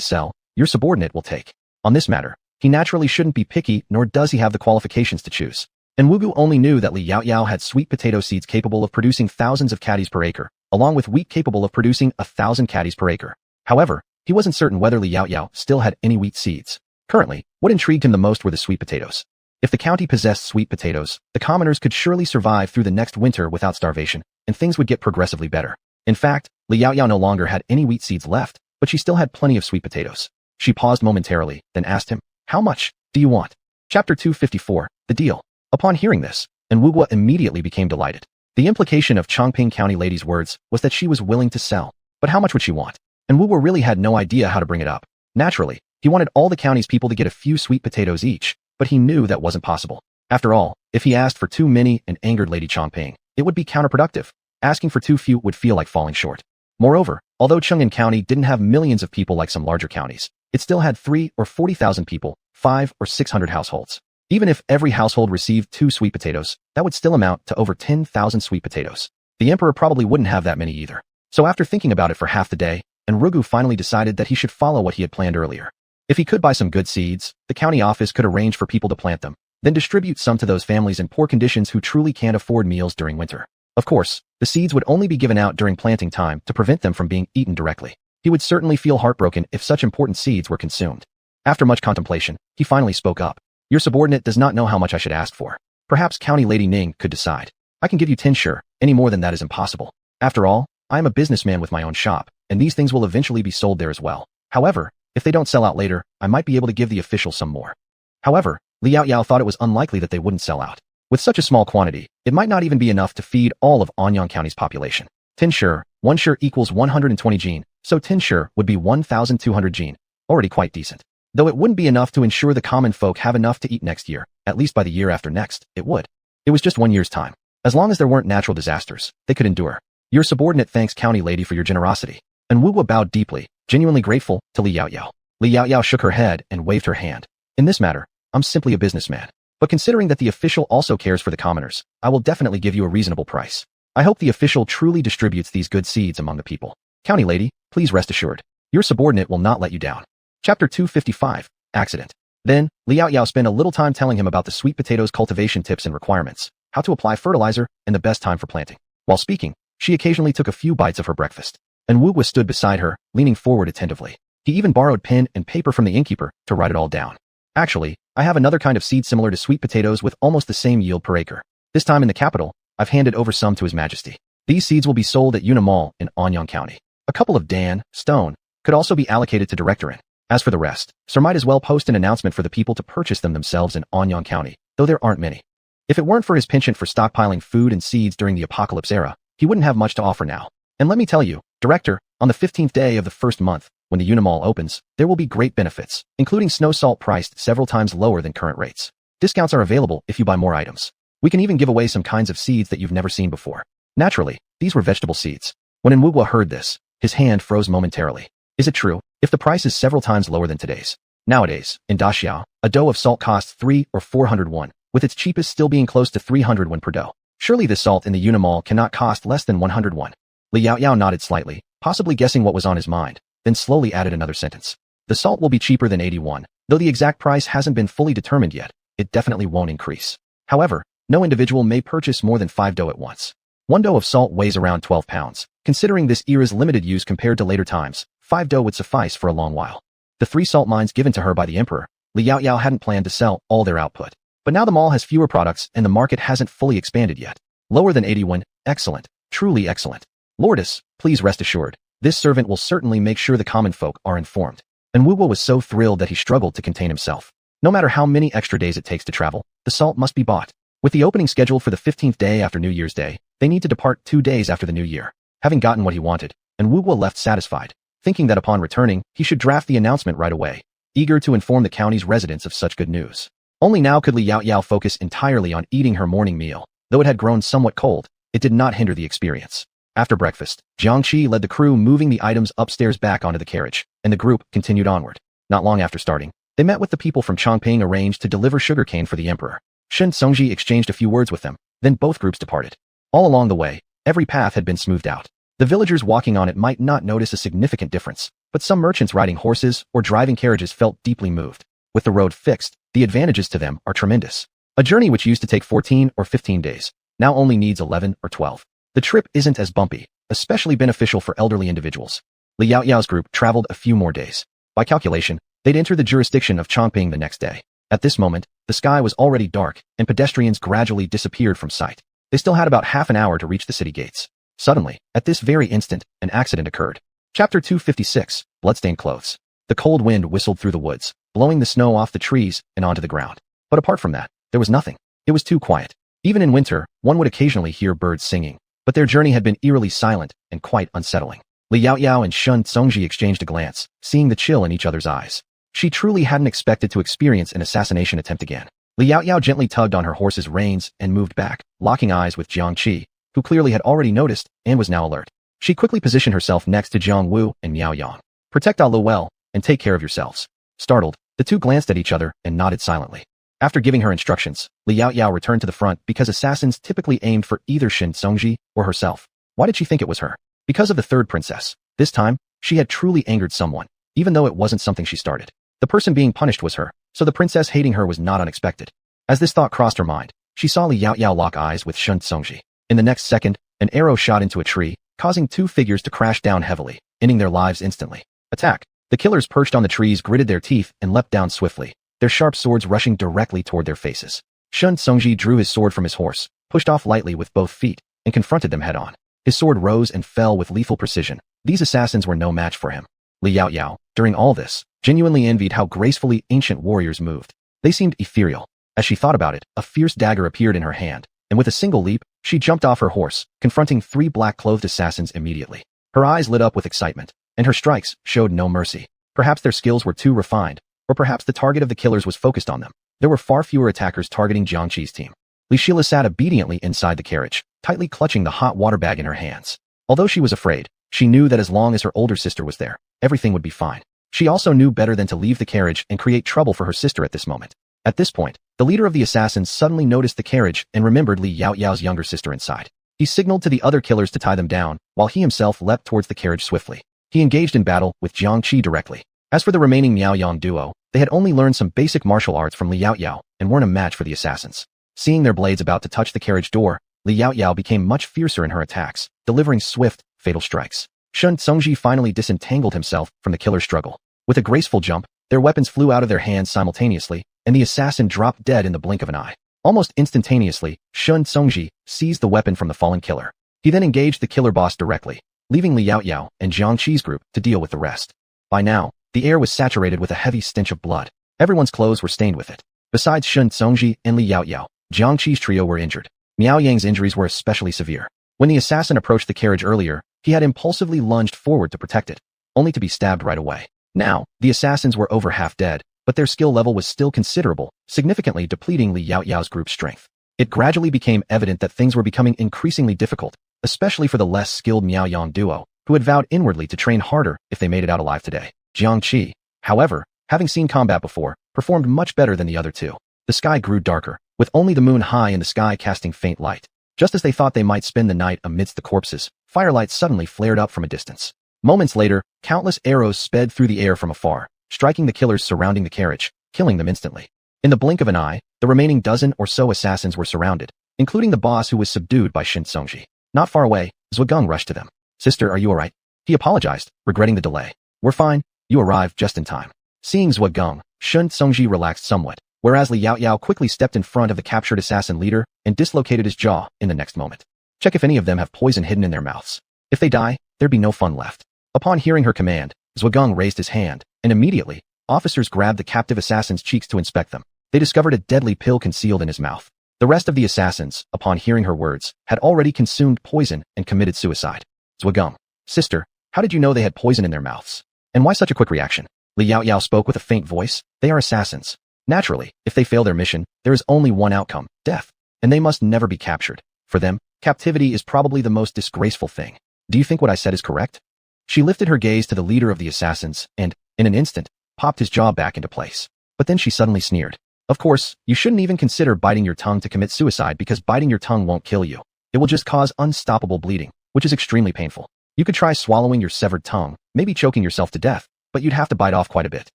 sell, your subordinate will take. On this matter, he naturally shouldn't be picky, nor does he have the qualifications to choose. And Wugu only knew that Li Yaoyao had sweet potato seeds capable of producing thousands of caddies per acre, along with wheat capable of producing 1,000 caddies per acre. However, he wasn't certain whether Li Yaoyao still had any wheat seeds. Currently, what intrigued him the most were the sweet potatoes. If the county possessed sweet potatoes, the commoners could surely survive through the next winter without starvation, and things would get progressively better. In fact, Li Yaoyao no longer had any wheat seeds left, but she still had plenty of sweet potatoes. She paused momentarily, then asked him, How much do you want? Chapter 254, The Deal. Upon hearing this, Wugu immediately became delighted. The implication of Chongping County Lady's words was that she was willing to sell. But how much would she want? And Wugu really had no idea how to bring it up. Naturally, he wanted all the county's people to get a few sweet potatoes each, but he knew that wasn't possible. After all, if he asked for too many and angered Lady Chongping, it would be counterproductive. Asking for too few would feel like falling short. Moreover, although Chung'an County didn't have millions of people like some larger counties, it still had 3 or 40,000 people, 5 or 600 households. Even if every household received 2 sweet potatoes, that would still amount to over 10,000 sweet potatoes. The emperor probably wouldn't have that many either. So after thinking about it for half the day, Wugu finally decided that he should follow what he had planned earlier. If he could buy some good seeds, the county office could arrange for people to plant them, then distribute some to those families in poor conditions who truly can't afford meals during winter. Of course, the seeds would only be given out during planting time to prevent them from being eaten directly. He would certainly feel heartbroken if such important seeds were consumed. After much contemplation, he finally spoke up. Your subordinate does not know how much I should ask for. Perhaps County Lady Ning could decide. I can give you 10 sure, any more than that is impossible. After all, I am a businessman with my own shop, and these things will eventually be sold there as well. However, if they don't sell out later, I might be able to give the officials some more. However, Liao Yao thought it was unlikely that they wouldn't sell out. With such a small quantity, it might not even be enough to feed all of Anyang County's population. 10 sure, 1 sure equals 120 jin, so 10 sure would be 1,200 jin. Already quite decent. Though it wouldn't be enough to ensure the common folk have enough to eat next year, at least by the year after next, it would. It was just 1 year's time. As long as there weren't natural disasters, they could endure. Your subordinate thanks County Lady for your generosity. And Wu bowed deeply, genuinely grateful, to Liao Yao. Liao Yao shook her head and waved her hand. In this matter, I'm simply a businessman. But considering that the official also cares for the commoners, I will definitely give you a reasonable price. I hope the official truly distributes these good seeds among the people. County Lady, please rest assured. Your subordinate will not let you down. Chapter 255, Accident. Then, Liao Yao spent a little time telling him about the sweet potatoes cultivation tips and requirements, how to apply fertilizer, and the best time for planting. While speaking, she occasionally took a few bites of her breakfast. And Wu was stood beside her, leaning forward attentively. He even borrowed pen and paper from the innkeeper to write it all down. Actually, I have another kind of seed similar to sweet potatoes with almost the same yield per acre. This time in the capital, I've handed over some to His Majesty. These seeds will be sold at Una Mall in Anyang County. A couple of Dan, stone, could also be allocated to Directorin. As for the rest, Sir might as well post an announcement for the people to purchase them themselves in Anyang County, though there aren't many. If it weren't for his penchant for stockpiling food and seeds during the apocalypse era, he wouldn't have much to offer now. And let me tell you, Director, on the 15th day of the first month, when the Una Mall opens, there will be great benefits, including snow salt priced several times lower than current rates. Discounts are available if you buy more items. We can even give away some kinds of seeds that you've never seen before. Naturally, these were vegetable seeds. When Enwugwa heard this, his hand froze momentarily. Is it true? If the price is several times lower than today's. Nowadays, in Daxiao, a dough of salt costs 3 or 400 won, with its cheapest still being close to 300 won per dough. Surely this salt in the Una Mall cannot cost less than 100 won. Liao Yao nodded slightly, possibly guessing what was on his mind, then slowly added another sentence. The salt will be cheaper than 81, though the exact price hasn't been fully determined yet. It definitely won't increase. However, no individual may purchase more than 5 dough at once. 1 dough of salt weighs around 12 pounds. Considering this era's limited use compared to later times, 5 dough would suffice for a long while. The 3 salt mines given to her by the emperor, Liao Yao hadn't planned to sell all their output. But now the mall has fewer products and the market hasn't fully expanded yet. Lower than 81, excellent, truly excellent. Lordess, please rest assured, this servant will certainly make sure the common folk are informed. And Wuwo was so thrilled that he struggled to contain himself. No matter how many extra days it takes to travel, the salt must be bought. With the opening scheduled for the 15th day after New Year's Day, they need to depart 2 days after the New Year. Having gotten what he wanted, and Wuwo left satisfied, thinking that upon returning, he should draft the announcement right away, eager to inform the county's residents of such good news. Only now could Liao Yao focus entirely on eating her morning meal. Though it had grown somewhat cold, it did not hinder the experience. After breakfast, Jiangqi led the crew moving the items upstairs back onto the carriage, and the group continued onward. Not long after starting, they met with the people from Chongping arranged to deliver sugarcane for the emperor. Shen Songji exchanged a few words with them, then both groups departed. All along the way, every path had been smoothed out. The villagers walking on it might not notice a significant difference, but some merchants riding horses or driving carriages felt deeply moved. With the road fixed, the advantages to them are tremendous. A journey which used to take 14 or 15 days, now only needs 11 or 12. The trip isn't as bumpy, especially beneficial for elderly individuals. Liao Yao's group traveled a few more days. By calculation, they'd enter the jurisdiction of Chongping the next day. At this moment, the sky was already dark, and pedestrians gradually disappeared from sight. They still had about half an hour to reach the city gates. Suddenly, at this very instant, an accident occurred. Chapter 256, Bloodstained Clothes. The cold wind whistled through the woods, blowing the snow off the trees and onto the ground. But apart from that, there was nothing. It was too quiet. Even in winter, one would occasionally hear birds singing. But their journey had been eerily silent and quite unsettling. Liao Yao and Shun Tsongji exchanged a glance, seeing the chill in each other's eyes. She truly hadn't expected to experience an assassination attempt again. Liao Yao gently tugged on her horse's reins and moved back, locking eyes with Jiangqi, who clearly had already noticed and was now alert. She quickly positioned herself next to Jiang Wu and Miao Yang. Protect Alu well, and take care of yourselves. Startled, the two glanced at each other and nodded silently. After giving her instructions, Liao Yao returned to the front because assassins typically aimed for either Shin Songji or herself. Why did she think it was her? Because of the third princess. This time, she had truly angered someone, even though it wasn't something she started. The person being punished was her, so the princess hating her was not unexpected. As this thought crossed her mind, she saw Liao Yao lock eyes with Shun Songji. In the next second, an arrow shot into a tree, causing 2 figures to crash down heavily, ending their lives instantly. Attack! The killers perched on the trees gritted their teeth and leapt down swiftly. their sharp swords rushing directly toward their faces. Shun Tsungji drew his sword from his horse, pushed off lightly with both feet, and confronted them head-on. His sword rose and fell with lethal precision. These assassins were no match for him. Li Yaoyao, during all this, genuinely envied how gracefully ancient warriors moved. They seemed ethereal. As she thought about it, a fierce dagger appeared in her hand, and with a single leap, she jumped off her horse, confronting 3 black-clothed assassins immediately. Her eyes lit up with excitement, and her strikes showed no mercy. Perhaps their skills were too refined, or perhaps the target of the killers was focused on them. There were far fewer attackers targeting Jiang Qi's team. Li Shila sat obediently inside the carriage, tightly clutching the hot water bag in her hands. Although she was afraid, she knew that as long as her older sister was there, everything would be fine. She also knew better than to leave the carriage and create trouble for her sister at this moment. At this point, the leader of the assassins suddenly noticed the carriage and remembered Li Yaoyao's younger sister inside. He signaled to the other killers to tie them down, while he himself leapt towards the carriage swiftly. He engaged in battle with Jiang Qi directly. As for the remaining Miaoyang duo, they had only learned some basic martial arts from Li Yaoyao and weren't a match for the assassins. Seeing their blades about to touch the carriage door, Li Yaoyao became much fiercer in her attacks, delivering swift, fatal strikes. Shun Tsungji finally disentangled himself from the killer's struggle. With a graceful jump, their weapons flew out of their hands simultaneously, and the assassin dropped dead in the blink of an eye. Almost instantaneously, Shun Tsungji seized the weapon from the fallen killer. He then engaged the killer boss directly, leaving Li Yaoyao and Jiang Qi's group to deal with the rest. By now, the air was saturated with a heavy stench of blood. Everyone's clothes were stained with it. Besides Shun Tsungji and Li Yaoyao, Jiang Qi's trio were injured. Miao Yang's injuries were especially severe. When the assassin approached the carriage earlier, he had impulsively lunged forward to protect it, only to be stabbed right away. Now, the assassins were over half dead, but their skill level was still considerable, significantly depleting Li Yaoyao's group's strength. It gradually became evident that things were becoming increasingly difficult, especially for the less skilled Miaoyang duo, who had vowed inwardly to train harder if they made it out alive today. Jiang Qi, however, having seen combat before, performed much better than the other two. The sky grew darker, with only the moon high in the sky casting faint light. Just as they thought they might spend the night amidst the corpses, firelight suddenly flared up from a distance. Moments later, countless arrows sped through the air from afar, striking the killers surrounding the carriage, killing them instantly. In the blink of an eye, the remaining dozen or so assassins were surrounded, including the boss who was subdued by Shin Tsungji. Not far away, Zhugang rushed to them. "Sister, are you alright?" He apologized, regretting the delay. "We're fine. You arrived just in time." Seeing Zhugang, Shin Tsungji relaxed somewhat, whereas Li Yaoyao quickly stepped in front of the captured assassin leader and dislocated his jaw in the next moment. "Check if any of them have poison hidden in their mouths. If they die, there'd be no fun left." Upon hearing her command, Zhugang raised his hand, and immediately, officers grabbed the captive assassin's cheeks to inspect them. They discovered a deadly pill concealed in his mouth. The rest of the assassins, upon hearing her words, had already consumed poison and committed suicide. "Zhugang, sister, how did you know they had poison in their mouths? And why such a quick reaction?" Li Yaoyao spoke with a faint voice. "They are assassins. Naturally, if they fail their mission, there is only one outcome, death, and they must never be captured. For them, captivity is probably the most disgraceful thing. Do you think what I said is correct?" She lifted her gaze to the leader of the assassins and, in an instant, popped his jaw back into place. But then she suddenly sneered. "Of course, you shouldn't even consider biting your tongue to commit suicide because biting your tongue won't kill you. It will just cause unstoppable bleeding, which is extremely painful. You could try swallowing your severed tongue, maybe choking yourself to death, but you'd have to bite off quite a bit.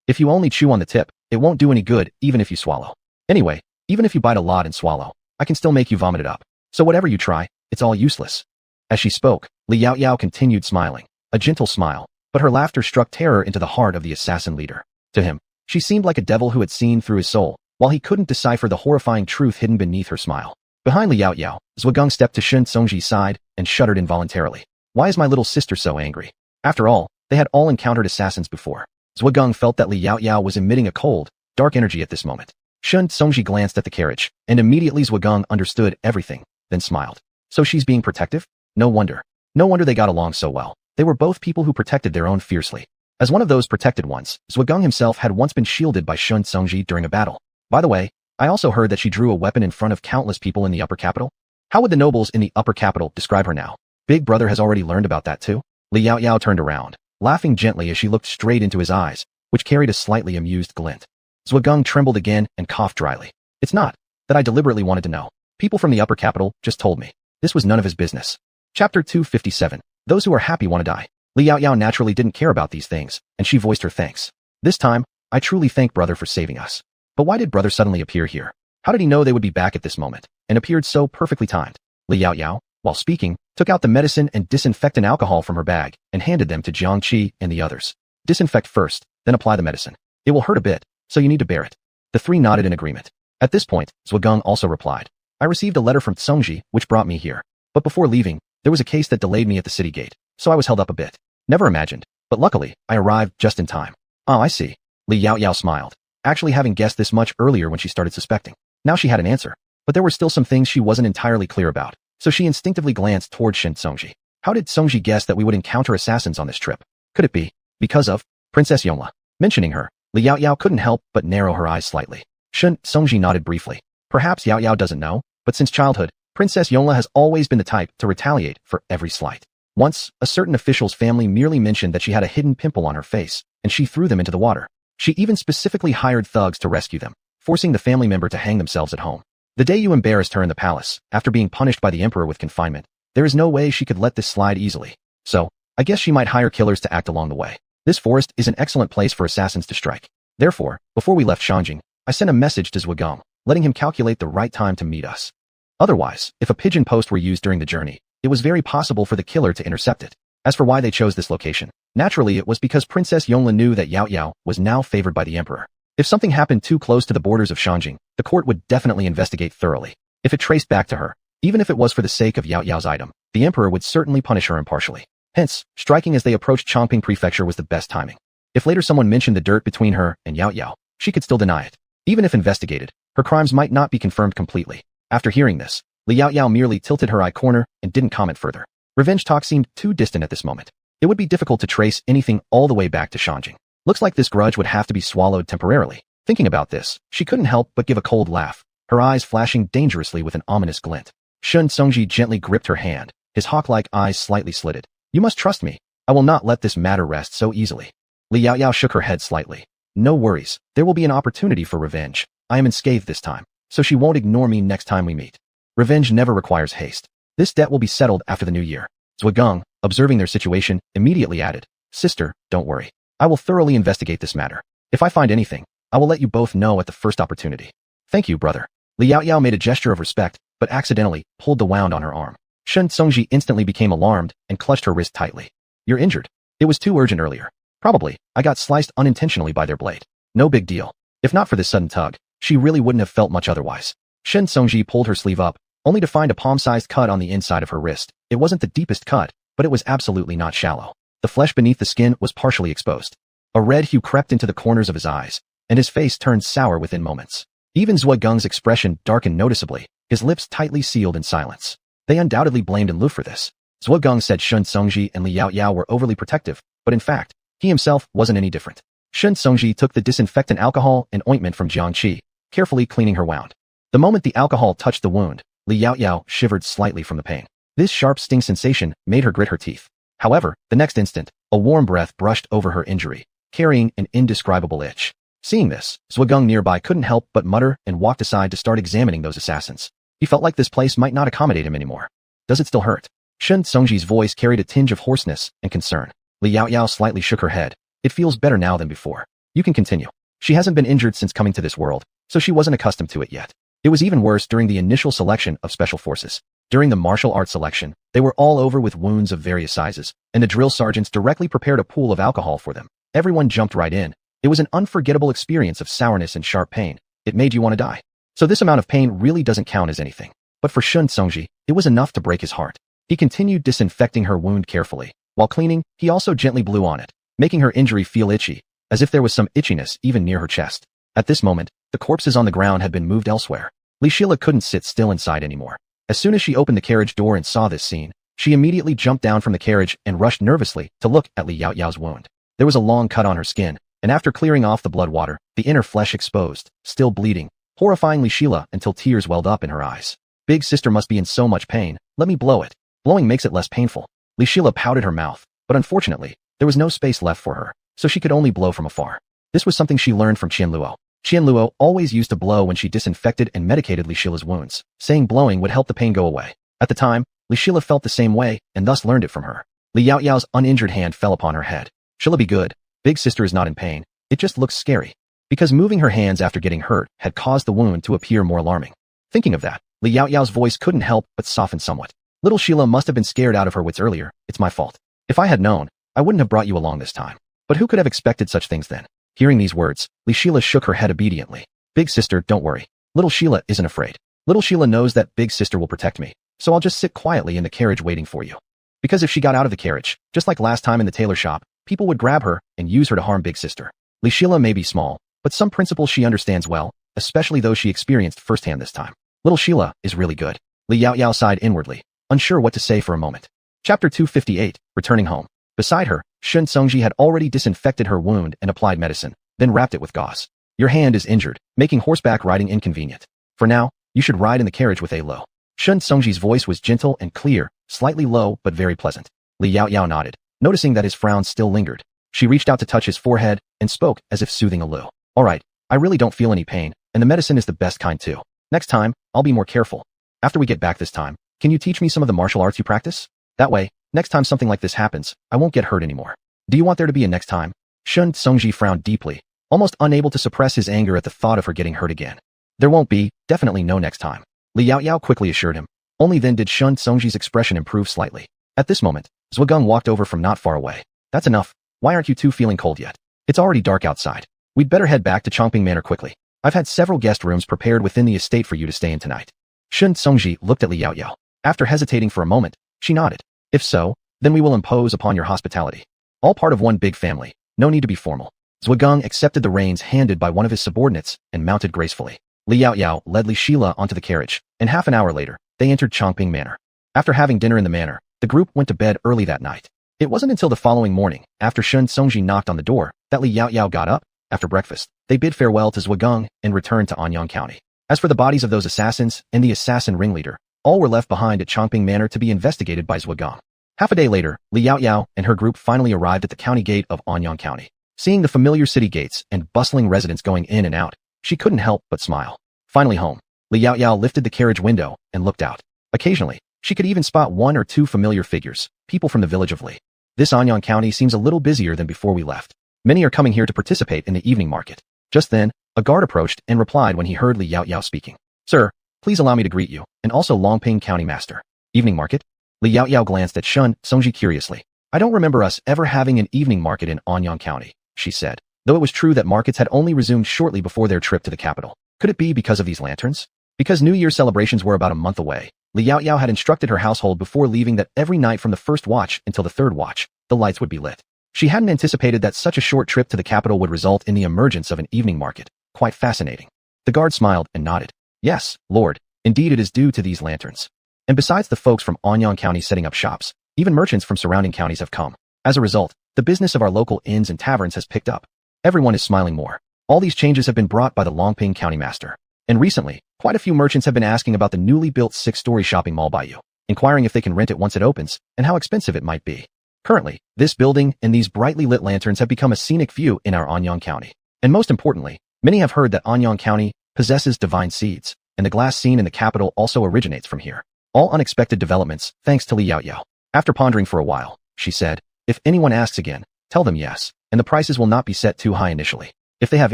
If you only chew on the tip, it won't do any good even if you swallow. Anyway, even if you bite a lot and swallow, I can still make you vomit it up. So whatever you try, it's all useless." As she spoke, Li Yaoyao continued smiling. A gentle smile, but her laughter struck terror into the heart of the assassin leader. To him, she seemed like a devil who had seen through his soul, while he couldn't decipher the horrifying truth hidden beneath her smile. Behind Li Yaoyao, Zhugang stepped to Shin Tsungji's side and shuddered involuntarily. Why is my little sister so angry? After all, they had all encountered assassins before. Zhugang felt that Li Yaoyao was emitting a cold, dark energy at this moment. Shin Tsungji glanced at the carriage, and immediately Zhugang understood everything, then smiled. So she's being protective? No wonder. No wonder they got along so well. They were both people who protected their own fiercely. As one of those protected ones, Zhugang himself had once been shielded by Shun Tsungji during a battle. By the way, I also heard that she drew a weapon in front of countless people in the upper capital. How would the nobles in the upper capital describe her now? Big brother has already learned about that too? Li Yaoyao turned around, laughing gently as she looked straight into his eyes, which carried a slightly amused glint. Zhugang trembled again and coughed dryly. "It's not that I deliberately wanted to know. People from the upper capital just told me. This was none of his business." Chapter 257. Those who are happy want to die. Li Yaoyao naturally didn't care about these things, and she voiced her thanks. "This time, I truly thank brother for saving us. But why did brother suddenly appear here? How did he know they would be back at this moment, and appeared so perfectly timed?" Li Yaoyao, while speaking, took out the medicine and disinfectant alcohol from her bag and handed them to Jiang Qi and the others. "Disinfect first, then apply the medicine. It will hurt a bit, so you need to bear it." The three nodded in agreement. At this point, Zhugang also replied. I received a letter from Tsongji, which brought me here. But before leaving, there was a case that delayed me at the city gate, so I was held up a bit. Never imagined, but luckily, I arrived just in time. Oh, I see. Li Yaoyao smiled, actually having guessed this much earlier when she started suspecting. Now she had an answer, but there were still some things she wasn't entirely clear about, so she instinctively glanced toward Shin Tsongji. How did Tsongji guess that we would encounter assassins on this trip? Could it be because of Princess Yongla? Mentioning her, Li Yaoyao couldn't help but narrow her eyes slightly. Shin Tsongji nodded briefly. Perhaps Yaoyao doesn't know, but since childhood, Princess Yongla has always been the type to retaliate for every slight. Once, a certain official's family merely mentioned that she had a hidden pimple on her face, and she threw them into the water. She even specifically hired thugs to rescue them, forcing the family member to hang themselves at home. The day you embarrassed her in the palace, after being punished by the emperor with confinement, there is no way she could let this slide easily. So, I guess she might hire killers to act along the way. This forest is an excellent place for assassins to strike. Therefore, before we left Shanjing, I sent a message to Zhugang, letting him calculate the right time to meet us. Otherwise, if a pigeon post were used during the journey, it was very possible for the killer to intercept it. As for why they chose this location, naturally it was because Princess Yongla knew that Yaoyao was now favored by the emperor. If something happened too close to the borders of Shanjing, the court would definitely investigate thoroughly. If it traced back to her, even if it was for the sake of Yaoyao's item, the emperor would certainly punish her impartially. Hence, striking as they approached Chongping Prefecture was the best timing. If later someone mentioned the dirt between her and Yaoyao, she could still deny it. Even if investigated, her crimes might not be confirmed completely. After hearing this, Li Yaoyao merely tilted her eye corner and didn't comment further. Revenge talk seemed too distant at this moment. It would be difficult to trace anything all the way back to Shanjing. Looks like this grudge would have to be swallowed temporarily. Thinking about this, she couldn't help but give a cold laugh, her eyes flashing dangerously with an ominous glint. Shin Tsongji gently gripped her hand, his hawk-like eyes slightly slitted. You must trust me. I will not let this matter rest so easily. Li Yaoyao shook her head slightly. No worries, there will be an opportunity for revenge. I am unscathed this time, so she won't ignore me next time we meet. Revenge never requires haste. This debt will be settled after the new year. Zhugang, observing their situation, immediately added, Sister, don't worry. I will thoroughly investigate this matter. If I find anything, I will let you both know at the first opportunity. Thank you, brother. Li Yaoyao made a gesture of respect, but accidentally pulled the wound on her arm. Shin Tsongji instantly became alarmed and clutched her wrist tightly. You're injured. It was too urgent earlier. Probably, I got sliced unintentionally by their blade. No big deal. If not for this sudden tug, she really wouldn't have felt much otherwise. Shin Tsongji pulled her sleeve up, only to find a palm-sized cut on the inside of her wrist. It wasn't the deepest cut, but it was absolutely not shallow. The flesh beneath the skin was partially exposed. A red hue crept into the corners of his eyes, and his face turned sour within moments. Even Zhuagang's expression darkened noticeably, his lips tightly sealed in silence. They undoubtedly blamed Enlu for this. Zhuagang said Shin Tsongji and Li Yaoyao were overly protective, but in fact, he himself wasn't any different. Shin Tsongji took the disinfectant alcohol and ointment from Jiangqi, carefully cleaning her wound. The moment the alcohol touched the wound, Li Yaoyao shivered slightly from the pain. This sharp sting sensation made her grit her teeth. However, the next instant, a warm breath brushed over her injury, carrying an indescribable itch. Seeing this, Zhuagang nearby couldn't help but mutter and walked aside to start examining those assassins. He felt like this place might not accommodate him anymore. Does it still hurt? Shin Tsongji's voice carried a tinge of hoarseness and concern. Li Yaoyao slightly shook her head. It feels better now than before. You can continue. She hasn't been injured since coming to this world, so she wasn't accustomed to it yet. It was even worse during the initial selection of special forces. During the martial arts selection, they were all over with wounds of various sizes, and the drill sergeants directly prepared a pool of alcohol for them. Everyone jumped right in. It was an unforgettable experience of sourness and sharp pain. It made you want to die. So this amount of pain really doesn't count as anything. But for Shin Tsongji, it was enough to break his heart. He continued disinfecting her wound carefully. While cleaning, he also gently blew on it, making her injury feel itchy, as if there was some itchiness even near her chest. At this moment, the corpses on the ground had been moved elsewhere. Li Shila couldn't sit still inside anymore. As soon as she opened the carriage door and saw this scene, she immediately jumped down from the carriage and rushed nervously to look at Li Yaoyao's wound. There was a long cut on her skin, and after clearing off the blood water, the inner flesh exposed, still bleeding, horrifying Li Shila until tears welled up in her eyes. Big sister must be in so much pain, let me blow it. Blowing makes it less painful. Li Shila pouted her mouth, but unfortunately, there was no space left for her, so she could only blow from afar. This was something she learned from Qianluo. Qianluo always used to blow when she disinfected and medicated Li Shila's wounds, saying blowing would help the pain go away. At the time, Li Shila felt the same way and thus learned it from her. Li Yaoyao's uninjured hand fell upon her head. She'll be good. Big sister is not in pain. It just looks scary. Because moving her hands after getting hurt had caused the wound to appear more alarming. Thinking of that, Li Yaoyao's voice couldn't help but soften somewhat. Little Sheila must have been scared out of her wits earlier. It's my fault. If I had known, I wouldn't have brought you along this time. But who could have expected such things then? Hearing these words, Li Shila shook her head obediently. Big sister, don't worry. Little Sheila isn't afraid. Little Sheila knows that big sister will protect me, so I'll just sit quietly in the carriage waiting for you. Because if she got out of the carriage, just like last time in the tailor shop, people would grab her and use her to harm big sister. Li Sheila may be small, but some principles she understands well, especially those she experienced firsthand this time. Little Sheila is really good. Li Yaoyao sighed inwardly, unsure what to say for a moment. Chapter 258, Returning Home. Beside her, Shun Songji had already disinfected her wound and applied medicine, then wrapped it with gauze. Your hand is injured, making horseback riding inconvenient. For now, you should ride in the carriage with a low. Shun Songji's voice was gentle and clear, slightly low but very pleasant. Li Yaoyao nodded, noticing that his frown still lingered. She reached out to touch his forehead and spoke as if soothing a Lu. All right, I really don't feel any pain, and the medicine is the best kind too. Next time, I'll be more careful. After we get back this time, can you teach me some of the martial arts you practice? That way, next time something like this happens, I won't get hurt anymore. Do you want there to be a next time? Shun Songji frowned deeply, almost unable to suppress his anger at the thought of her getting hurt again. There won't be, definitely no next time. Li Yaoyao quickly assured him. Only then did Shun Songji's expression improve slightly. At this moment, Zhugang walked over from not far away. That's enough. Why aren't you two feeling cold yet? It's already dark outside. We'd better head back to Chongping Manor quickly. I've had several guest rooms prepared within the estate for you to stay in tonight. Shun Songji looked at Li Yaoyao. After hesitating for a moment, she nodded. If so, then we will impose upon your hospitality. All part of one big family. No need to be formal. Zhugang accepted the reins handed by one of his subordinates and mounted gracefully. Li Yaoyao led Li Sheila onto the carriage, and half an hour later, they entered Chongping Manor. After having dinner in the manor, the group went to bed early that night. It wasn't until the following morning, after Shun Songji knocked on the door, that Li Yaoyao got up. After breakfast, they bid farewell to Zhugang and returned to Anyang County. As for the bodies of those assassins and the assassin ringleader, all were left behind at Chongping Manor to be investigated by Zhugang. Half a day later, Li Yaoyao and her group finally arrived at the county gate of Anyang County. Seeing the familiar city gates and bustling residents going in and out, she couldn't help but smile. Finally home, Li Yaoyao lifted the carriage window and looked out. Occasionally, she could even spot one or two familiar figures, people from the village of Li. This Anyang County seems a little busier than before we left. Many are coming here to participate in the evening market. Just then, a guard approached and replied when he heard Li Yaoyao speaking. Sir, please allow me to greet you, and also Longping County Master. Evening market? Li Yaoyao glanced at Shun Songji curiously. I don't remember us ever having an evening market in Anyang County, she said, though it was true that markets had only resumed shortly before their trip to the capital. Could it be because of these lanterns? Because New Year's celebrations were about a month away, Li Yaoyao had instructed her household before leaving that every night from the first watch until the third watch, the lights would be lit. She hadn't anticipated that such a short trip to the capital would result in the emergence of an evening market. Quite fascinating. The guard smiled and nodded. Yes, Lord, indeed it is due to these lanterns. And besides the folks from Anyang County setting up shops, even merchants from surrounding counties have come. As a result, the business of our local inns and taverns has picked up. Everyone is smiling more. All these changes have been brought by the Longping County Master. And recently, quite a few merchants have been asking about the newly built 6-story shopping mall by you, inquiring if they can rent it once it opens, and how expensive it might be. Currently, this building and these brightly lit lanterns have become a scenic view in our Anyang County. And most importantly, many have heard that Anyang County possesses divine seeds, and the glass scene in the capital also originates from here. All unexpected developments, thanks to Li Yaoyao. After pondering for a while, she said, if anyone asks again, tell them yes, and the prices will not be set too high initially. If they have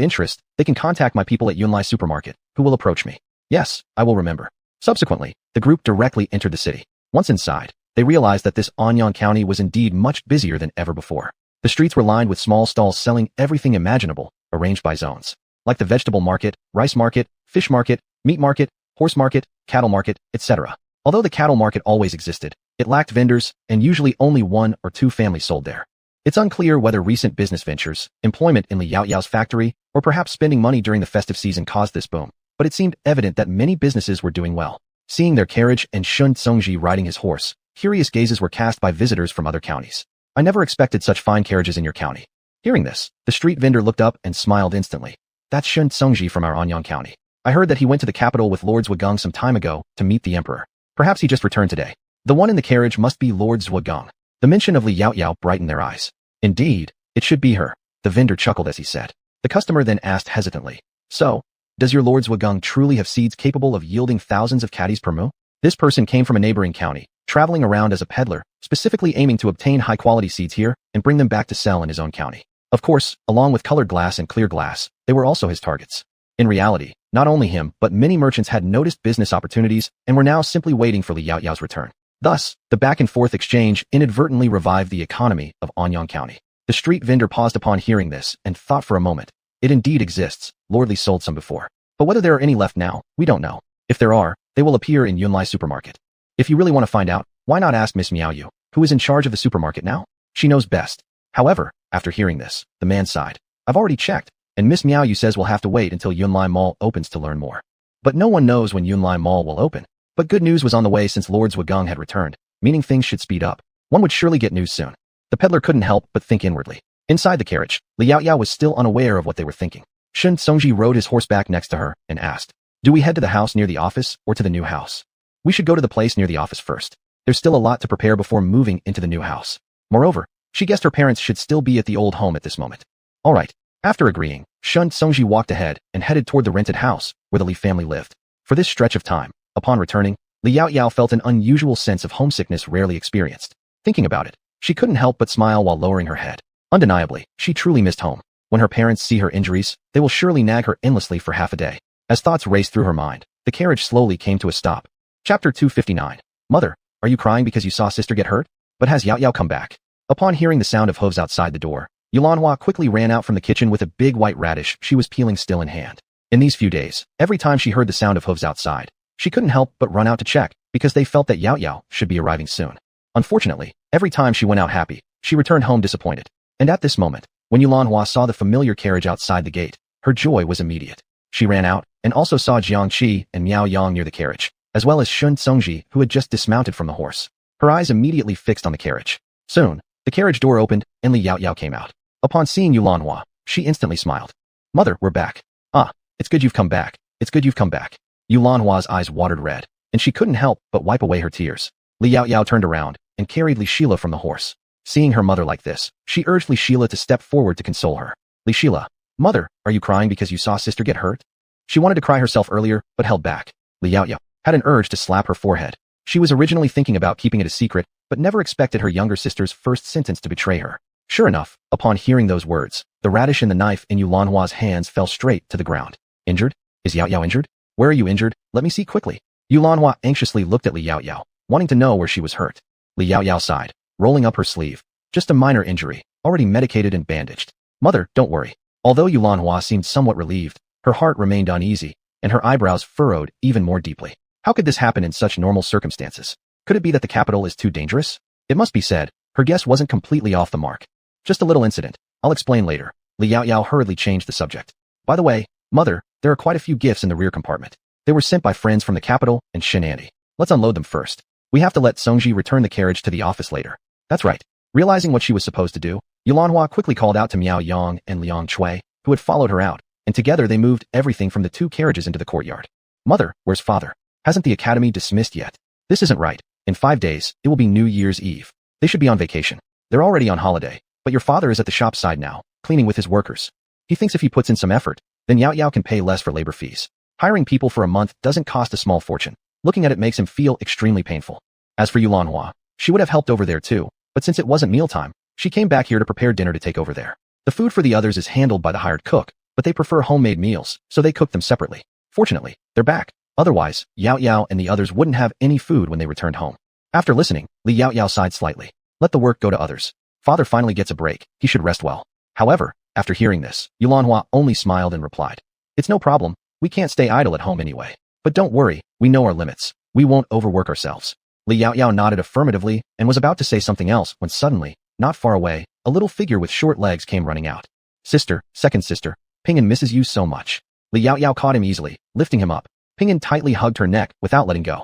interest, they can contact my people at Yunlai Supermarket, who will approach me. Yes, I will remember. Subsequently, the group directly entered the city. Once inside, they realized that this Anyang County was indeed much busier than ever before. The streets were lined with small stalls selling everything imaginable, arranged by zones, like the vegetable market, rice market, fish market, meat market, horse market, cattle market, etc. Although the cattle market always existed, it lacked vendors, and usually only one or two families sold there. It's unclear whether recent business ventures, employment in Li Yaoyao's factory, or perhaps spending money during the festive season caused this boom, but it seemed evident that many businesses were doing well. Seeing their carriage and Shun Songji riding his horse, curious gazes were cast by visitors from other counties. I never expected such fine carriages in your county. Hearing this, the street vendor looked up and smiled instantly. That's Shun Songji from our Anyang County. I heard that he went to the capital with Lord Zhugang some time ago to meet the emperor. Perhaps he just returned today. The one in the carriage must be Lord Zhugang. The mention of Li Yaoyao brightened their eyes. Indeed, it should be her. The vendor chuckled as he said. The customer then asked hesitantly, so, does your Lord Zhugang truly have seeds capable of yielding thousands of caddies per mu? This person came from a neighboring county, traveling around as a peddler, specifically aiming to obtain high-quality seeds here and bring them back to sell in his own county. Of course, along with colored glass and clear glass, they were also his targets. In reality, not only him, but many merchants had noticed business opportunities and were now simply waiting for Li Yaoyao's return. Thus, the back-and-forth exchange inadvertently revived the economy of Anyang County. The street vendor paused upon hearing this and thought for a moment. It indeed exists. Lord Li sold some before. But whether there are any left now, we don't know. If there are, they will appear in Yunlai supermarket. If you really want to find out, why not ask Miss Miao Yu, who is in charge of the supermarket now? She knows best. However, after hearing this, the man sighed. I've already checked, and Miss Miao Yu says we'll have to wait until Yunlai Mall opens to learn more. But no one knows when Yunlai Mall will open. But good news was on the way since Lord Zhugang had returned, meaning things should speed up. One would surely get news soon. The peddler couldn't help but think inwardly. Inside the carriage, Liao Yao was still unaware of what they were thinking. Shun Songji rode his horseback next to her and asked, do we head to the house near the office or to the new house? We should go to the place near the office first. There's still a lot to prepare before moving into the new house. Moreover, she guessed her parents should still be at the old home at this moment. All right. After agreeing, Shun Songji walked ahead and headed toward the rented house where the Li family lived. For this stretch of time, upon returning, Liao Yao felt an unusual sense of homesickness rarely experienced. Thinking about it, she couldn't help but smile while lowering her head. Undeniably, she truly missed home. When her parents see her injuries, they will surely nag her endlessly for half a day. As thoughts raced through her mind, the carriage slowly came to a stop. Chapter 259. Mother, are you crying because you saw sister get hurt? But has Yao Yao come back? Upon hearing the sound of hooves outside the door, Yulanhua quickly ran out from the kitchen with a big white radish she was peeling still in hand. In these few days, every time she heard the sound of hooves outside, she couldn't help but run out to check, because they felt that Yao Yao should be arriving soon. Unfortunately, every time she went out happy, she returned home disappointed. And at this moment, when Yulanhua saw the familiar carriage outside the gate, her joy was immediate. She ran out, and also saw Jiang Qi and Miao Yang near the carriage, as well as Shun Songji, who had just dismounted from the horse. Her eyes immediately fixed on the carriage. Soon, the carriage door opened, and Li Yao Yao came out. Upon seeing Yulanhua, she instantly smiled. Mother, we're back. Ah, it's good you've come back. It's good you've come back. Yulanhua's eyes watered red, and she couldn't help but wipe away her tears. Li Yao Yao turned around and carried Li Shila from the horse. Seeing her mother like this, she urged Li Shila to step forward to console her. Li Shila, mother, are you crying because you saw sister get hurt? She wanted to cry herself earlier, but held back. Li Yao Yao had an urge to slap her forehead. She was originally thinking about keeping it a secret, but never expected her younger sister's first sentence to betray her. Sure enough, upon hearing those words, the radish and the knife in Yulanhua's hands fell straight to the ground. Injured? Is Yao Yao injured? Where are you injured? Let me see quickly. Yulanhua anxiously looked at Li Yao Yao, wanting to know where she was hurt. Li Yao Yao sighed, rolling up her sleeve. Just a minor injury, already medicated and bandaged. Mother, don't worry. Although Yulanhua seemed somewhat relieved, her heart remained uneasy, and her eyebrows furrowed even more deeply. How could this happen in such normal circumstances? Could it be that the capital is too dangerous? It must be said, her guess wasn't completely off the mark. Just a little incident. I'll explain later. Li Yao Yao hurriedly changed the subject. By the way, mother, there are quite a few gifts in the rear compartment. They were sent by friends from the capital and Shinandi. Let's unload them first. We have to let Songji return the carriage to the office later. That's right. Realizing what she was supposed to do, Yulanhua quickly called out to Miao Yang and Liang Chui, who had followed her out, and together they moved everything from the two carriages into the courtyard. Mother, where's father? Hasn't the academy dismissed yet? This isn't right. In 5 days, it will be New Year's Eve. They should be on vacation. They're already on holiday, but your father is at the shop side now, cleaning with his workers. He thinks if he puts in some effort, then Yao Yao can pay less for labor fees. Hiring people for a month doesn't cost a small fortune. Looking at it makes him feel extremely painful. As for Yulanhua, she would have helped over there too, but since it wasn't mealtime, she came back here to prepare dinner to take over there. The food for the others is handled by the hired cook, but they prefer homemade meals, so they cook them separately. Fortunately, they're back. Otherwise, Yao Yao and the others wouldn't have any food when they returned home. After listening, Li Yao Yao sighed slightly. Let the work go to others. Father finally gets a break. He should rest well. However, after hearing this, Yulanhua only smiled and replied, it's no problem. We can't stay idle at home anyway. But don't worry, we know our limits. We won't overwork ourselves. Li Yao Yao nodded affirmatively and was about to say something else when suddenly, not far away, a little figure with short legs came running out. Sister, second sister, Ping'an misses you so much. Li Yao Yao caught him easily, lifting him up. Ping'an tightly hugged her neck without letting go.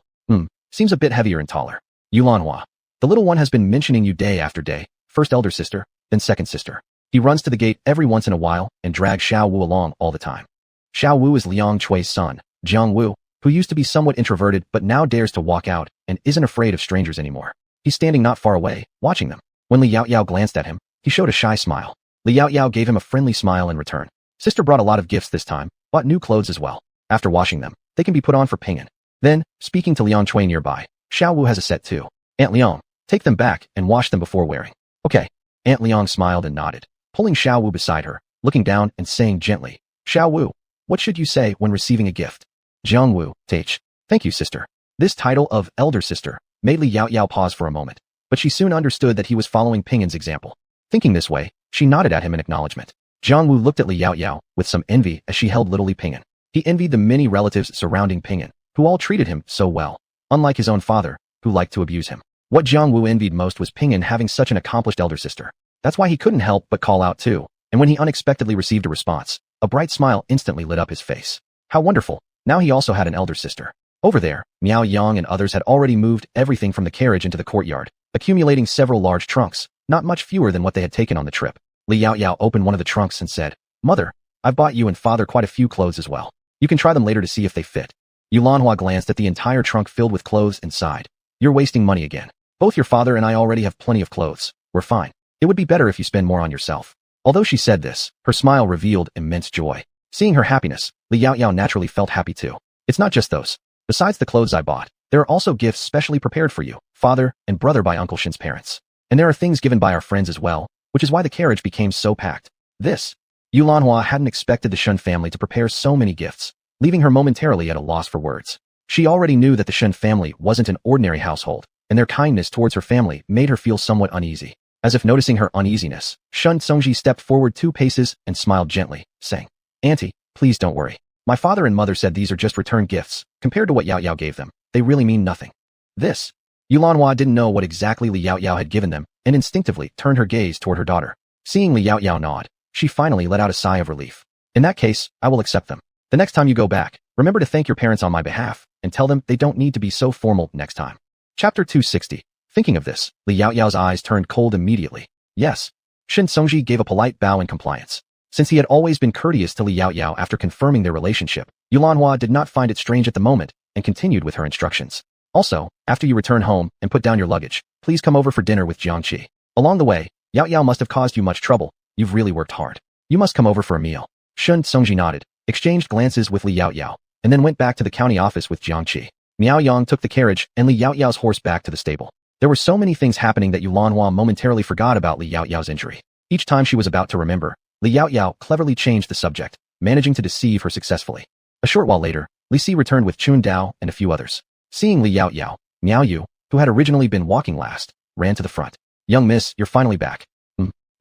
Seems a bit heavier and taller. Yulanhua. The little one has been mentioning you day after day, first elder sister, then second sister. He runs to the gate every once in a while and drags Xiao Wu along all the time. Xiao Wu is Liang Chui's son, Jiang Wu, who used to be somewhat introverted but now dares to walk out and isn't afraid of strangers anymore. He's standing not far away, watching them. When Li Yao Yao glanced at him, he showed a shy smile. Li Yao Yao gave him a friendly smile in return. Sister brought a lot of gifts this time, bought new clothes as well. After washing them, they can be put on for Ping'an. Then, speaking to Liang Chui nearby, Xiao Wu has a set too. Aunt Liang, take them back and wash them before wearing. Okay. Aunt Liang smiled and nodded, pulling Xiao Wu beside her, looking down and saying gently, Xiao Wu, what should you say when receiving a gift? Jiang Wu, Tach. Thank you, sister. This title of elder sister made Li Yao Yao pause for a moment, but she soon understood that he was following Ping'an's example. Thinking this way, she nodded at him in acknowledgement. Jiang Wu looked at Li Yao Yao with some envy as she held little Li Ping'an. He envied the many relatives surrounding Ping'an, who all treated him so well, unlike his own father, who liked to abuse him. What Jiang Wu envied most was Ping'an having such an accomplished elder sister. That's why he couldn't help but call out too, and when he unexpectedly received a response, a bright smile instantly lit up his face. How wonderful, now he also had an elder sister. Over there, Miao Yang and others had already moved everything from the carriage into the courtyard, accumulating several large trunks, not much fewer than what they had taken on the trip. Li Yaoyao opened one of the trunks and said, "Mother, I've bought you and father quite a few clothes as well. You can try them later to see if they fit." Yulanhua glanced at the entire trunk filled with clothes and sighed. "You're wasting money again. Both your father and I already have plenty of clothes. We're fine. It would be better if you spend more on yourself." Although she said this, her smile revealed immense joy. Seeing her happiness, Li Yaoyao naturally felt happy too. "It's not just those. Besides the clothes I bought, there are also gifts specially prepared for you, father and brother by Uncle Shin's parents. And there are things given by our friends as well, which is why the carriage became so packed." This. Yulanhua hadn't expected the Shun family to prepare so many gifts, leaving her momentarily at a loss for words. She already knew that the Shun family wasn't an ordinary household, and their kindness towards her family made her feel somewhat uneasy. As if noticing her uneasiness, Shun Tsungji stepped forward 2 paces and smiled gently, saying, "Auntie, please don't worry. My father and mother said these are just return gifts. Compared to what Yao Yao gave them, they really mean nothing." This. Yulanhua didn't know what exactly Li Yao Yao had given them, and instinctively turned her gaze toward her daughter. Seeing Li Yao Yao nod, she finally let out a sigh of relief. "In that case, I will accept them. The next time you go back, remember to thank your parents on my behalf, and tell them they don't need to be so formal next time." Chapter 260. Thinking of this, Li Yao Yao's eyes turned cold immediately. "Yes." Shin Songji gave a polite bow in compliance. Since he had always been courteous to Li Yao Yao after confirming their relationship, Yulanhua did not find it strange at the moment and continued with her instructions. "Also, after you return home and put down your luggage, please come over for dinner with Jiangqi. Along the way, Yao Yao must have caused you much trouble. You've really worked hard. You must come over for a meal." Shun Songji nodded, exchanged glances with Li Yao Yao, and then went back to the county office with Jiangqi. Miao Yang took the carriage and Li Yao Yao's horse back to the stable. There were so many things happening that Yulanhua momentarily forgot about Li Yao Yao's injury. Each time she was about to remember, Li Yao Yao cleverly changed the subject, managing to deceive her successfully. A short while later, Li Si returned with Chun Dao and a few others. Seeing Li Yao Yao, Miao Yu, who had originally been walking last, ran to the front. "Young miss, you're finally back."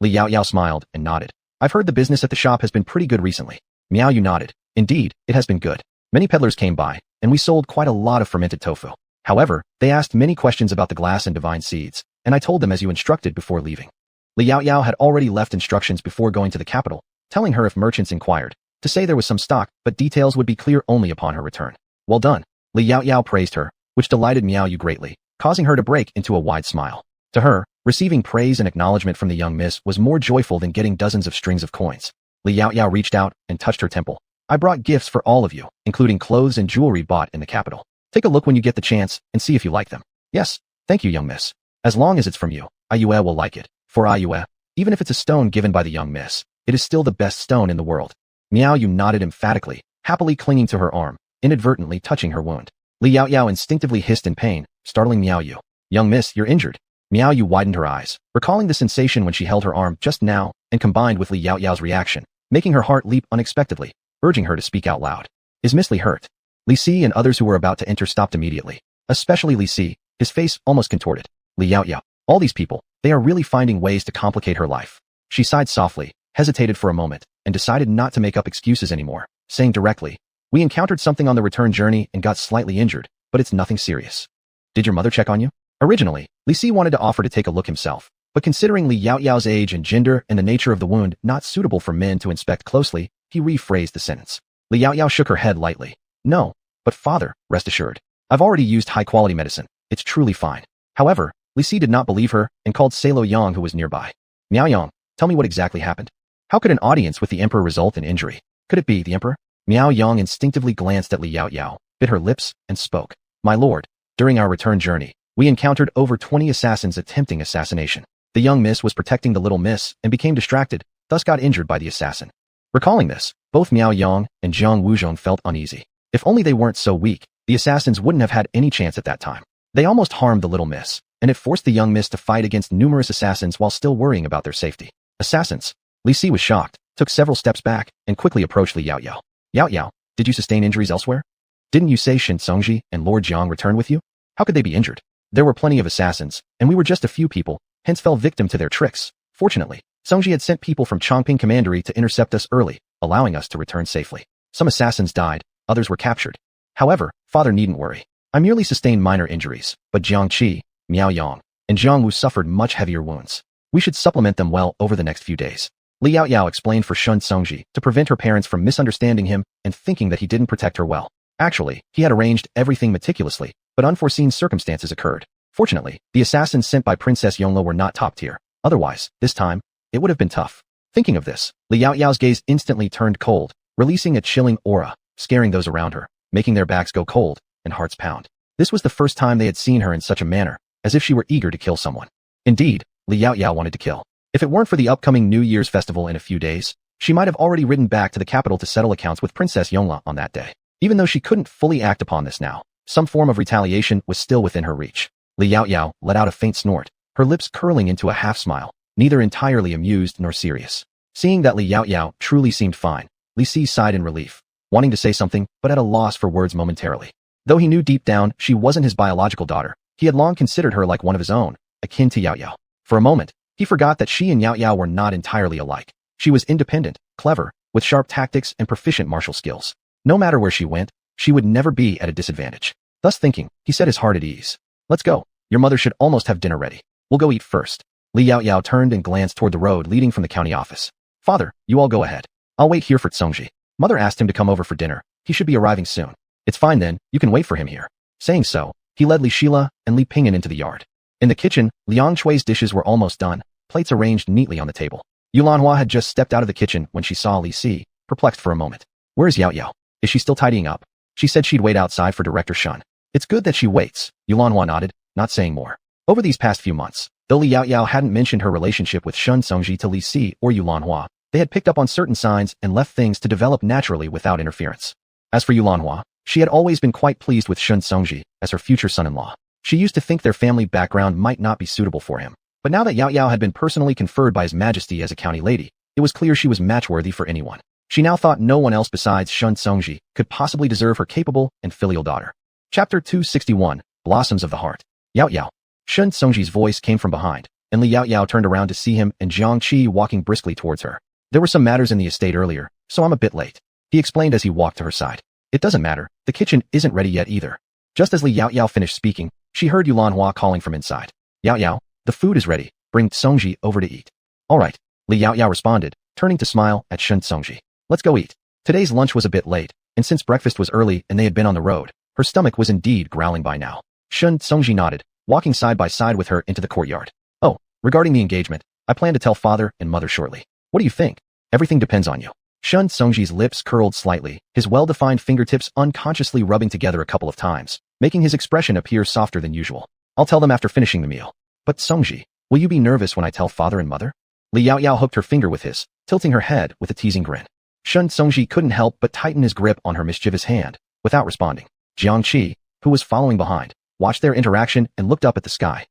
Li Yao Yao smiled and nodded. "I've heard the business at the shop has been pretty good recently." Miao Yu nodded. "Indeed, it has been good. Many peddlers came by, and we sold quite a lot of fermented tofu. However, they asked many questions about the glass and divine seeds, and I told them as you instructed before leaving." Li Yao Yao had already left instructions before going to the capital, telling her if merchants inquired, to say there was some stock, but details would be clear only upon her return. "Well done." Li Yao Yao praised her, which delighted Miao Yu greatly, causing her to break into a wide smile. To her, receiving praise and acknowledgement from the young miss was more joyful than getting dozens of strings of coins. Li Yao Yao reached out and touched her temple. "I brought gifts for all of you, including clothes and jewelry bought in the capital. Take a look when you get the chance and see if you like them." "Yes, thank you, young miss. As long as it's from you, Ayue will like it. For Ayue, even if it's a stone given by the young miss, it is still the best stone in the world." Miao Yu nodded emphatically, happily clinging to her arm, inadvertently touching her wound. Li Yao Yao instinctively hissed in pain, startling Miao Yu. "Young miss, you're injured." Miao Yu widened her eyes, recalling the sensation when she held her arm just now, and combined with Li Yao Yao's reaction, making her heart leap unexpectedly, urging her to speak out loud. "Is Miss Li hurt?" Li Si and others who were about to enter stopped immediately, especially Li Si, his face almost contorted. Li Yao Yao, all these people, they are really finding ways to complicate her life. She sighed softly, hesitated for a moment, and decided not to make up excuses anymore, saying directly, "We encountered something on the return journey and got slightly injured, but it's nothing serious." "Did your mother check on you?" Originally, Li Si wanted to offer to take a look himself, but considering Li Yao Yao's age and gender and the nature of the wound not suitable for men to inspect closely, he rephrased the sentence. Li Yao Yao shook her head lightly. "No, but father, rest assured. I've already used high-quality medicine. It's truly fine." However, Li Si did not believe her and called Salo Yang who was nearby. "Miao Yang, tell me what exactly happened. How could an audience with the emperor result in injury? Could it be the emperor?" Miao Yang instinctively glanced at Li Yao Yao, bit her lips, and spoke. "My lord, during our return journey, we encountered over 20 assassins attempting assassination. The young miss was protecting the little miss and became distracted, thus got injured by the assassin." Recalling this, both Miao Yang and Zhang Wuzhong felt uneasy. If only they weren't so weak, the assassins wouldn't have had any chance at that time. They almost harmed the little miss, and it forced the young miss to fight against numerous assassins while still worrying about their safety. Assassins? Li Si was shocked, took several steps back, and quickly approached Li Yao Yao. "Yao Yao, did you sustain injuries elsewhere? Didn't you say Shin Songji and Lord Jiang returned with you? How could they be injured?" "There were plenty of assassins, and we were just a few people, hence fell victim to their tricks. Fortunately, Songji had sent people from Chongping Commandery to intercept us early, allowing us to return safely." Some assassins died, others were captured. However, father needn't worry. I merely sustained minor injuries, but Jiang Qi, Miao Yang, and Jiang Wu suffered much heavier wounds. We should supplement them well over the next few days. Li Yaoyao explained for Shun Songji to prevent her parents from misunderstanding him and thinking that he didn't protect her well. Actually, he had arranged everything meticulously, but unforeseen circumstances occurred. Fortunately, the assassins sent by Princess Yonglo were not top tier. Otherwise, this time, it would have been tough. Thinking of this, Li Yaoyao's gaze instantly turned cold, releasing a chilling aura, scaring those around her, making their backs go cold and hearts pound. This was the first time they had seen her in such a manner, as if she were eager to kill someone. Indeed, Li Yaoyao wanted to kill. If it weren't for the upcoming New Year's festival in a few days, she might have already ridden back to the capital to settle accounts with Princess Yongla on that day. Even though she couldn't fully act upon this now, some form of retaliation was still within her reach. Li Yaoyao let out a faint snort, her lips curling into a half-smile, neither entirely amused nor serious. Seeing that Li Yaoyao truly seemed fine, Li Si sighed in relief, wanting to say something but at a loss for words momentarily. Though he knew deep down she wasn't his biological daughter, he had long considered her like one of his own, akin to Yaoyao. For a moment, he forgot that she and Yaoyao were not entirely alike. She was independent, clever, with sharp tactics and proficient martial skills. No matter where she went, she would never be at a disadvantage. Thus thinking, he set his heart at ease. Let's go. Your mother should almost have dinner ready. We'll go eat first. Li Yaoyao turned and glanced toward the road leading from the county office. Father, you all go ahead. I'll wait here for Tsongji. Mother asked him to come over for dinner. He should be arriving soon. It's fine then, you can wait for him here. Saying so, he led Li Shila and Li Pingyan into the yard. In the kitchen, Liang Chui's dishes were almost done, plates arranged neatly on the table. Yulanhua had just stepped out of the kitchen when she saw Li Si, perplexed for a moment. Where's Yaoyao? Is she still tidying up? She said she'd wait outside for Director Shun. It's good that she waits, Yulanhua nodded, not saying more. Over these past few months, though Li Yaoyao hadn't mentioned her relationship with Shun Songji to Li Si or Yulanhua, they had picked up on certain signs and left things to develop naturally without interference. As for Yulanhua, she had always been quite pleased with Shun Songji as her future son-in-law. She used to think their family background might not be suitable for him. But now that Yaoyao had been personally conferred by His Majesty as a county lady, it was clear she was match-worthy for anyone. She now thought no one else besides Shun Songji could possibly deserve her capable and filial daughter. Chapter 261, Blossoms of the Heart. Yaoyao. Shun Songji's voice came from behind, and Li Yaoyao turned around to see him and Jiang Qi walking briskly towards her. There were some matters in the estate earlier, so I'm a bit late, he explained as he walked to her side. It doesn't matter, the kitchen isn't ready yet either. Just as Li Yaoyao finished speaking, she heard Yulanhua calling from inside. Yaoyao, the food is ready, bring Songji over to eat. All right, Li Yaoyao responded, turning to smile at Shun Songji. Let's go eat. Today's lunch was a bit late, and since breakfast was early and they had been on the road, her stomach was indeed growling by now. Shun Songji nodded, walking side by side with her into the courtyard. Oh, regarding the engagement, I plan to tell father and mother shortly. What do you think? Everything depends on you. Shun Songji's lips curled slightly, his well-defined fingertips unconsciously rubbing together a couple of times, making his expression appear softer than usual. I'll tell them after finishing the meal. But Songji, will you be nervous when I tell father and mother? Li Yaoyao hooked her finger with his, tilting her head with a teasing grin. Shun Songji couldn't help but tighten his grip on her mischievous hand, without responding. Jiang Qi, who was following behind, watched their interaction and looked up at the sky.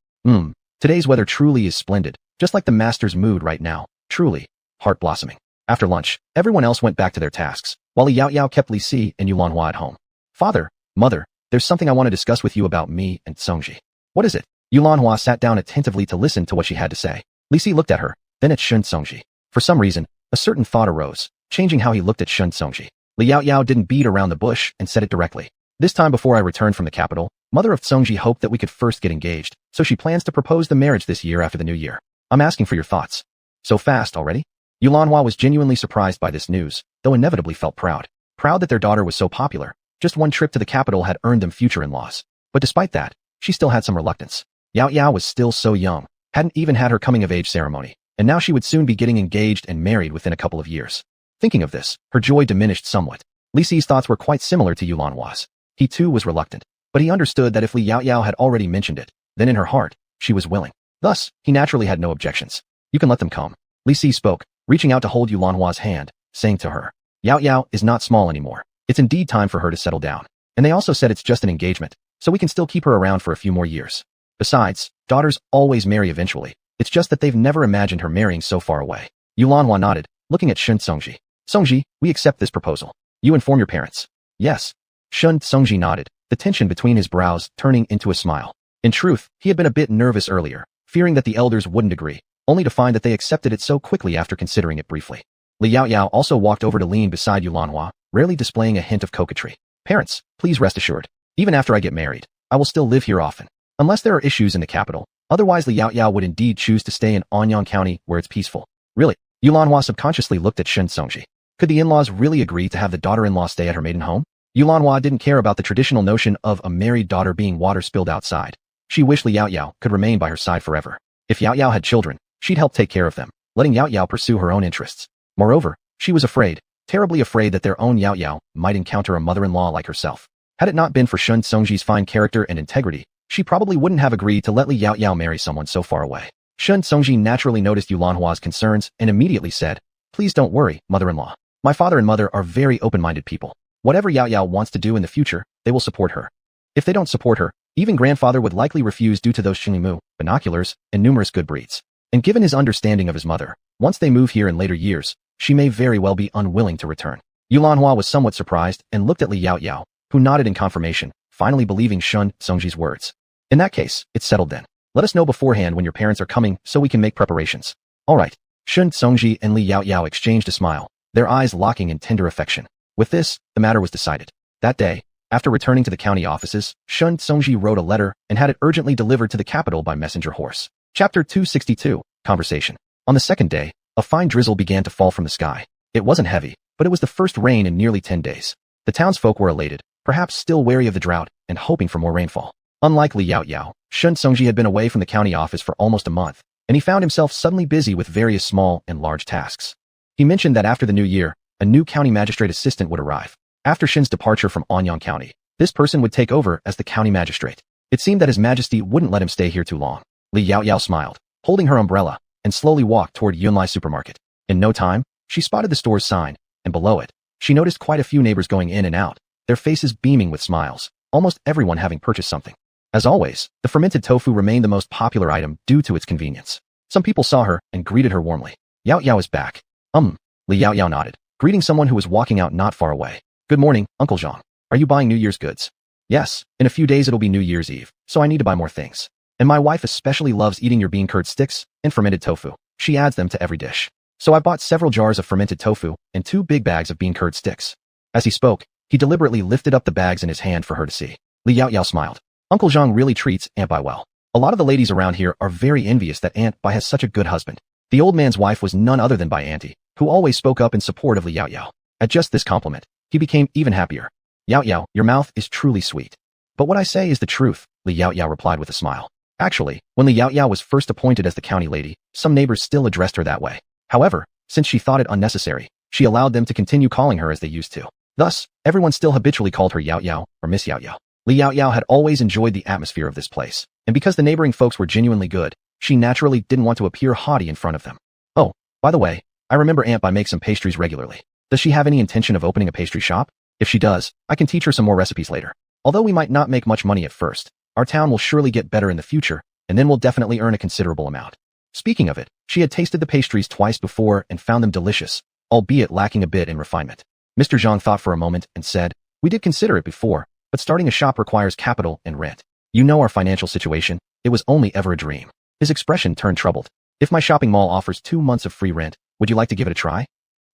Today's weather truly is splendid, just like the master's mood right now, truly, heart-blossoming. After lunch, everyone else went back to their tasks, while Li Yaoyao kept Li Si and Yulanhua at home. Father, mother, there's something I want to discuss with you about me and Songji. What is it? Yulanhua sat down attentively to listen to what she had to say. Li Si looked at her, then at Shun Songji. For some reason, a certain thought arose, changing how he looked at Shun Songji. Li Yaoyao didn't beat around the bush and said it directly. This time before I returned from the capital, mother of Songji hoped that we could first get engaged, so she plans to propose the marriage this year after the new year. I'm asking for your thoughts. So fast already? Yulanhua was genuinely surprised by this news, though inevitably felt proud. Proud that their daughter was so popular. Just one trip to the capital had earned them future in-laws. But despite that, she still had some reluctance. Yaoyao was still so young, hadn't even had her coming-of-age ceremony, and now she would soon be getting engaged and married within a couple of years. Thinking of this, her joy diminished somewhat. Li Si's thoughts were quite similar to Yulanhua's. He too was reluctant, but he understood that if Li Yaoyao had already mentioned it, then in her heart, she was willing. Thus, he naturally had no objections. You can let them come. Li Si spoke, reaching out to hold Yulanhua's hand, saying to her, Yaoyao is not small anymore. It's indeed time for her to settle down. And they also said it's just an engagement, so we can still keep her around for a few more years. Besides, daughters always marry eventually. It's just that they've never imagined her marrying so far away. Yulanhua nodded, looking at Shun Songji. Songji, we accept this proposal. You inform your parents. Yes. Shun Songji nodded, the tension between his brows turning into a smile. In truth, he had been a bit nervous earlier, fearing that the elders wouldn't agree, only to find that they accepted it so quickly after considering it briefly. Li Yaoyao also walked over to lean beside Yulanhua, rarely displaying a hint of coquetry. Parents, please rest assured. Even after I get married, I will still live here often. Unless there are issues in the capital. Otherwise, Li Yaoyao would indeed choose to stay in Anyang County where it's peaceful. Really? Yulanhua subconsciously looked at Shen Songji. Could the in-laws really agree to have the daughter-in-law stay at her maiden home? Yulanhua didn't care about the traditional notion of a married daughter being water spilled outside. She wished Li Yaoyao could remain by her side forever. If Yaoyao had children, she'd help take care of them, letting Yaoyao pursue her own interests. Moreover, she was afraid, terribly afraid that their own Yaoyao might encounter a mother-in-law like herself. Had it not been for Shen Songji's fine character and integrity, she probably wouldn't have agreed to let Li Yaoyao marry someone so far away. Shen Songji naturally noticed Yulanhua's concerns and immediately said, "Please don't worry, mother-in-law. My father and mother are very open-minded people. Whatever Yaoyao wants to do in the future, they will support her. If they don't support her, even grandfather would likely refuse due to those Xingmu, binoculars, and numerous good breeds. And given his understanding of his mother, once they move here in later years, she may very well be unwilling to return." Yulanhua was somewhat surprised and looked at Li Yaoyao, who nodded in confirmation, finally believing Shen Songji's words. "In that case, it's settled then. Let us know beforehand when your parents are coming so we can make preparations." "All right." Shen Songji and Li Yaoyao exchanged a smile, their eyes locking in tender affection. With this, the matter was decided. That day, after returning to the county offices, Shen Songji wrote a letter and had it urgently delivered to the capital by messenger horse. Chapter 262, Conversation. On the second day, a fine drizzle began to fall from the sky. It wasn't heavy, but it was the first rain in nearly 10 days. The townsfolk were elated, perhaps still wary of the drought and hoping for more rainfall. Unlike Li Yaoyao, Shen Songji had been away from the county office for almost a month, and he found himself suddenly busy with various small and large tasks. He mentioned that after the new year, a new county magistrate assistant would arrive. After Shen's departure from Anyang County, this person would take over as the county magistrate. It seemed that His Majesty wouldn't let him stay here too long. Li Yaoyao smiled, holding her umbrella, and slowly walked toward Yunlai supermarket. In no time, she spotted the store's sign, and below it, she noticed quite a few neighbors going in and out, their faces beaming with smiles, almost everyone having purchased something. As always, the fermented tofu remained the most popular item due to its convenience. Some people saw her and greeted her warmly. "Yaoyao is back." Li Yaoyao nodded, greeting someone who was walking out not far away. "Good morning, Uncle Zhang. Are you buying New Year's goods?" "Yes, in a few days it'll be New Year's Eve, so I need to buy more things. And my wife especially loves eating your bean curd sticks and fermented tofu. She adds them to every dish. So I bought several jars of fermented tofu and 2 big bags of bean curd sticks." As he spoke, he deliberately lifted up the bags in his hand for her to see. Li Yaoyao smiled. Uncle Zhang really treats Aunt Bai well. A lot of the ladies around here are very envious that Aunt Bai has such a good husband. The old man's wife was none other than Bai Auntie, who always spoke up in support of Li Yaoyao. At just this compliment, he became even happier. "Yaoyao, your mouth is truly sweet. But what I say is the truth," Li Yaoyao replied with a smile. Actually, when Li Yaoyao was first appointed as the county lady, some neighbors still addressed her that way. However, since she thought it unnecessary, she allowed them to continue calling her as they used to. Thus, everyone still habitually called her Yaoyao or Miss Yaoyao. Li Yaoyao had always enjoyed the atmosphere of this place, and because the neighboring folks were genuinely good, she naturally didn't want to appear haughty in front of them. "Oh, by the way, I remember Aunt Bai makes some pastries regularly. Does she have any intention of opening a pastry shop? If she does, I can teach her some more recipes later. Although we might not make much money at first, our town will surely get better in the future, and then we'll definitely earn a considerable amount." Speaking of it, she had tasted the pastries twice before and found them delicious, albeit lacking a bit in refinement. Mr. Zhang thought for a moment and said, "We did consider it before, but starting a shop requires capital and rent. You know our financial situation, it was only ever a dream." His expression turned troubled. "If my shopping mall offers 2 months of free rent, would you like to give it a try?"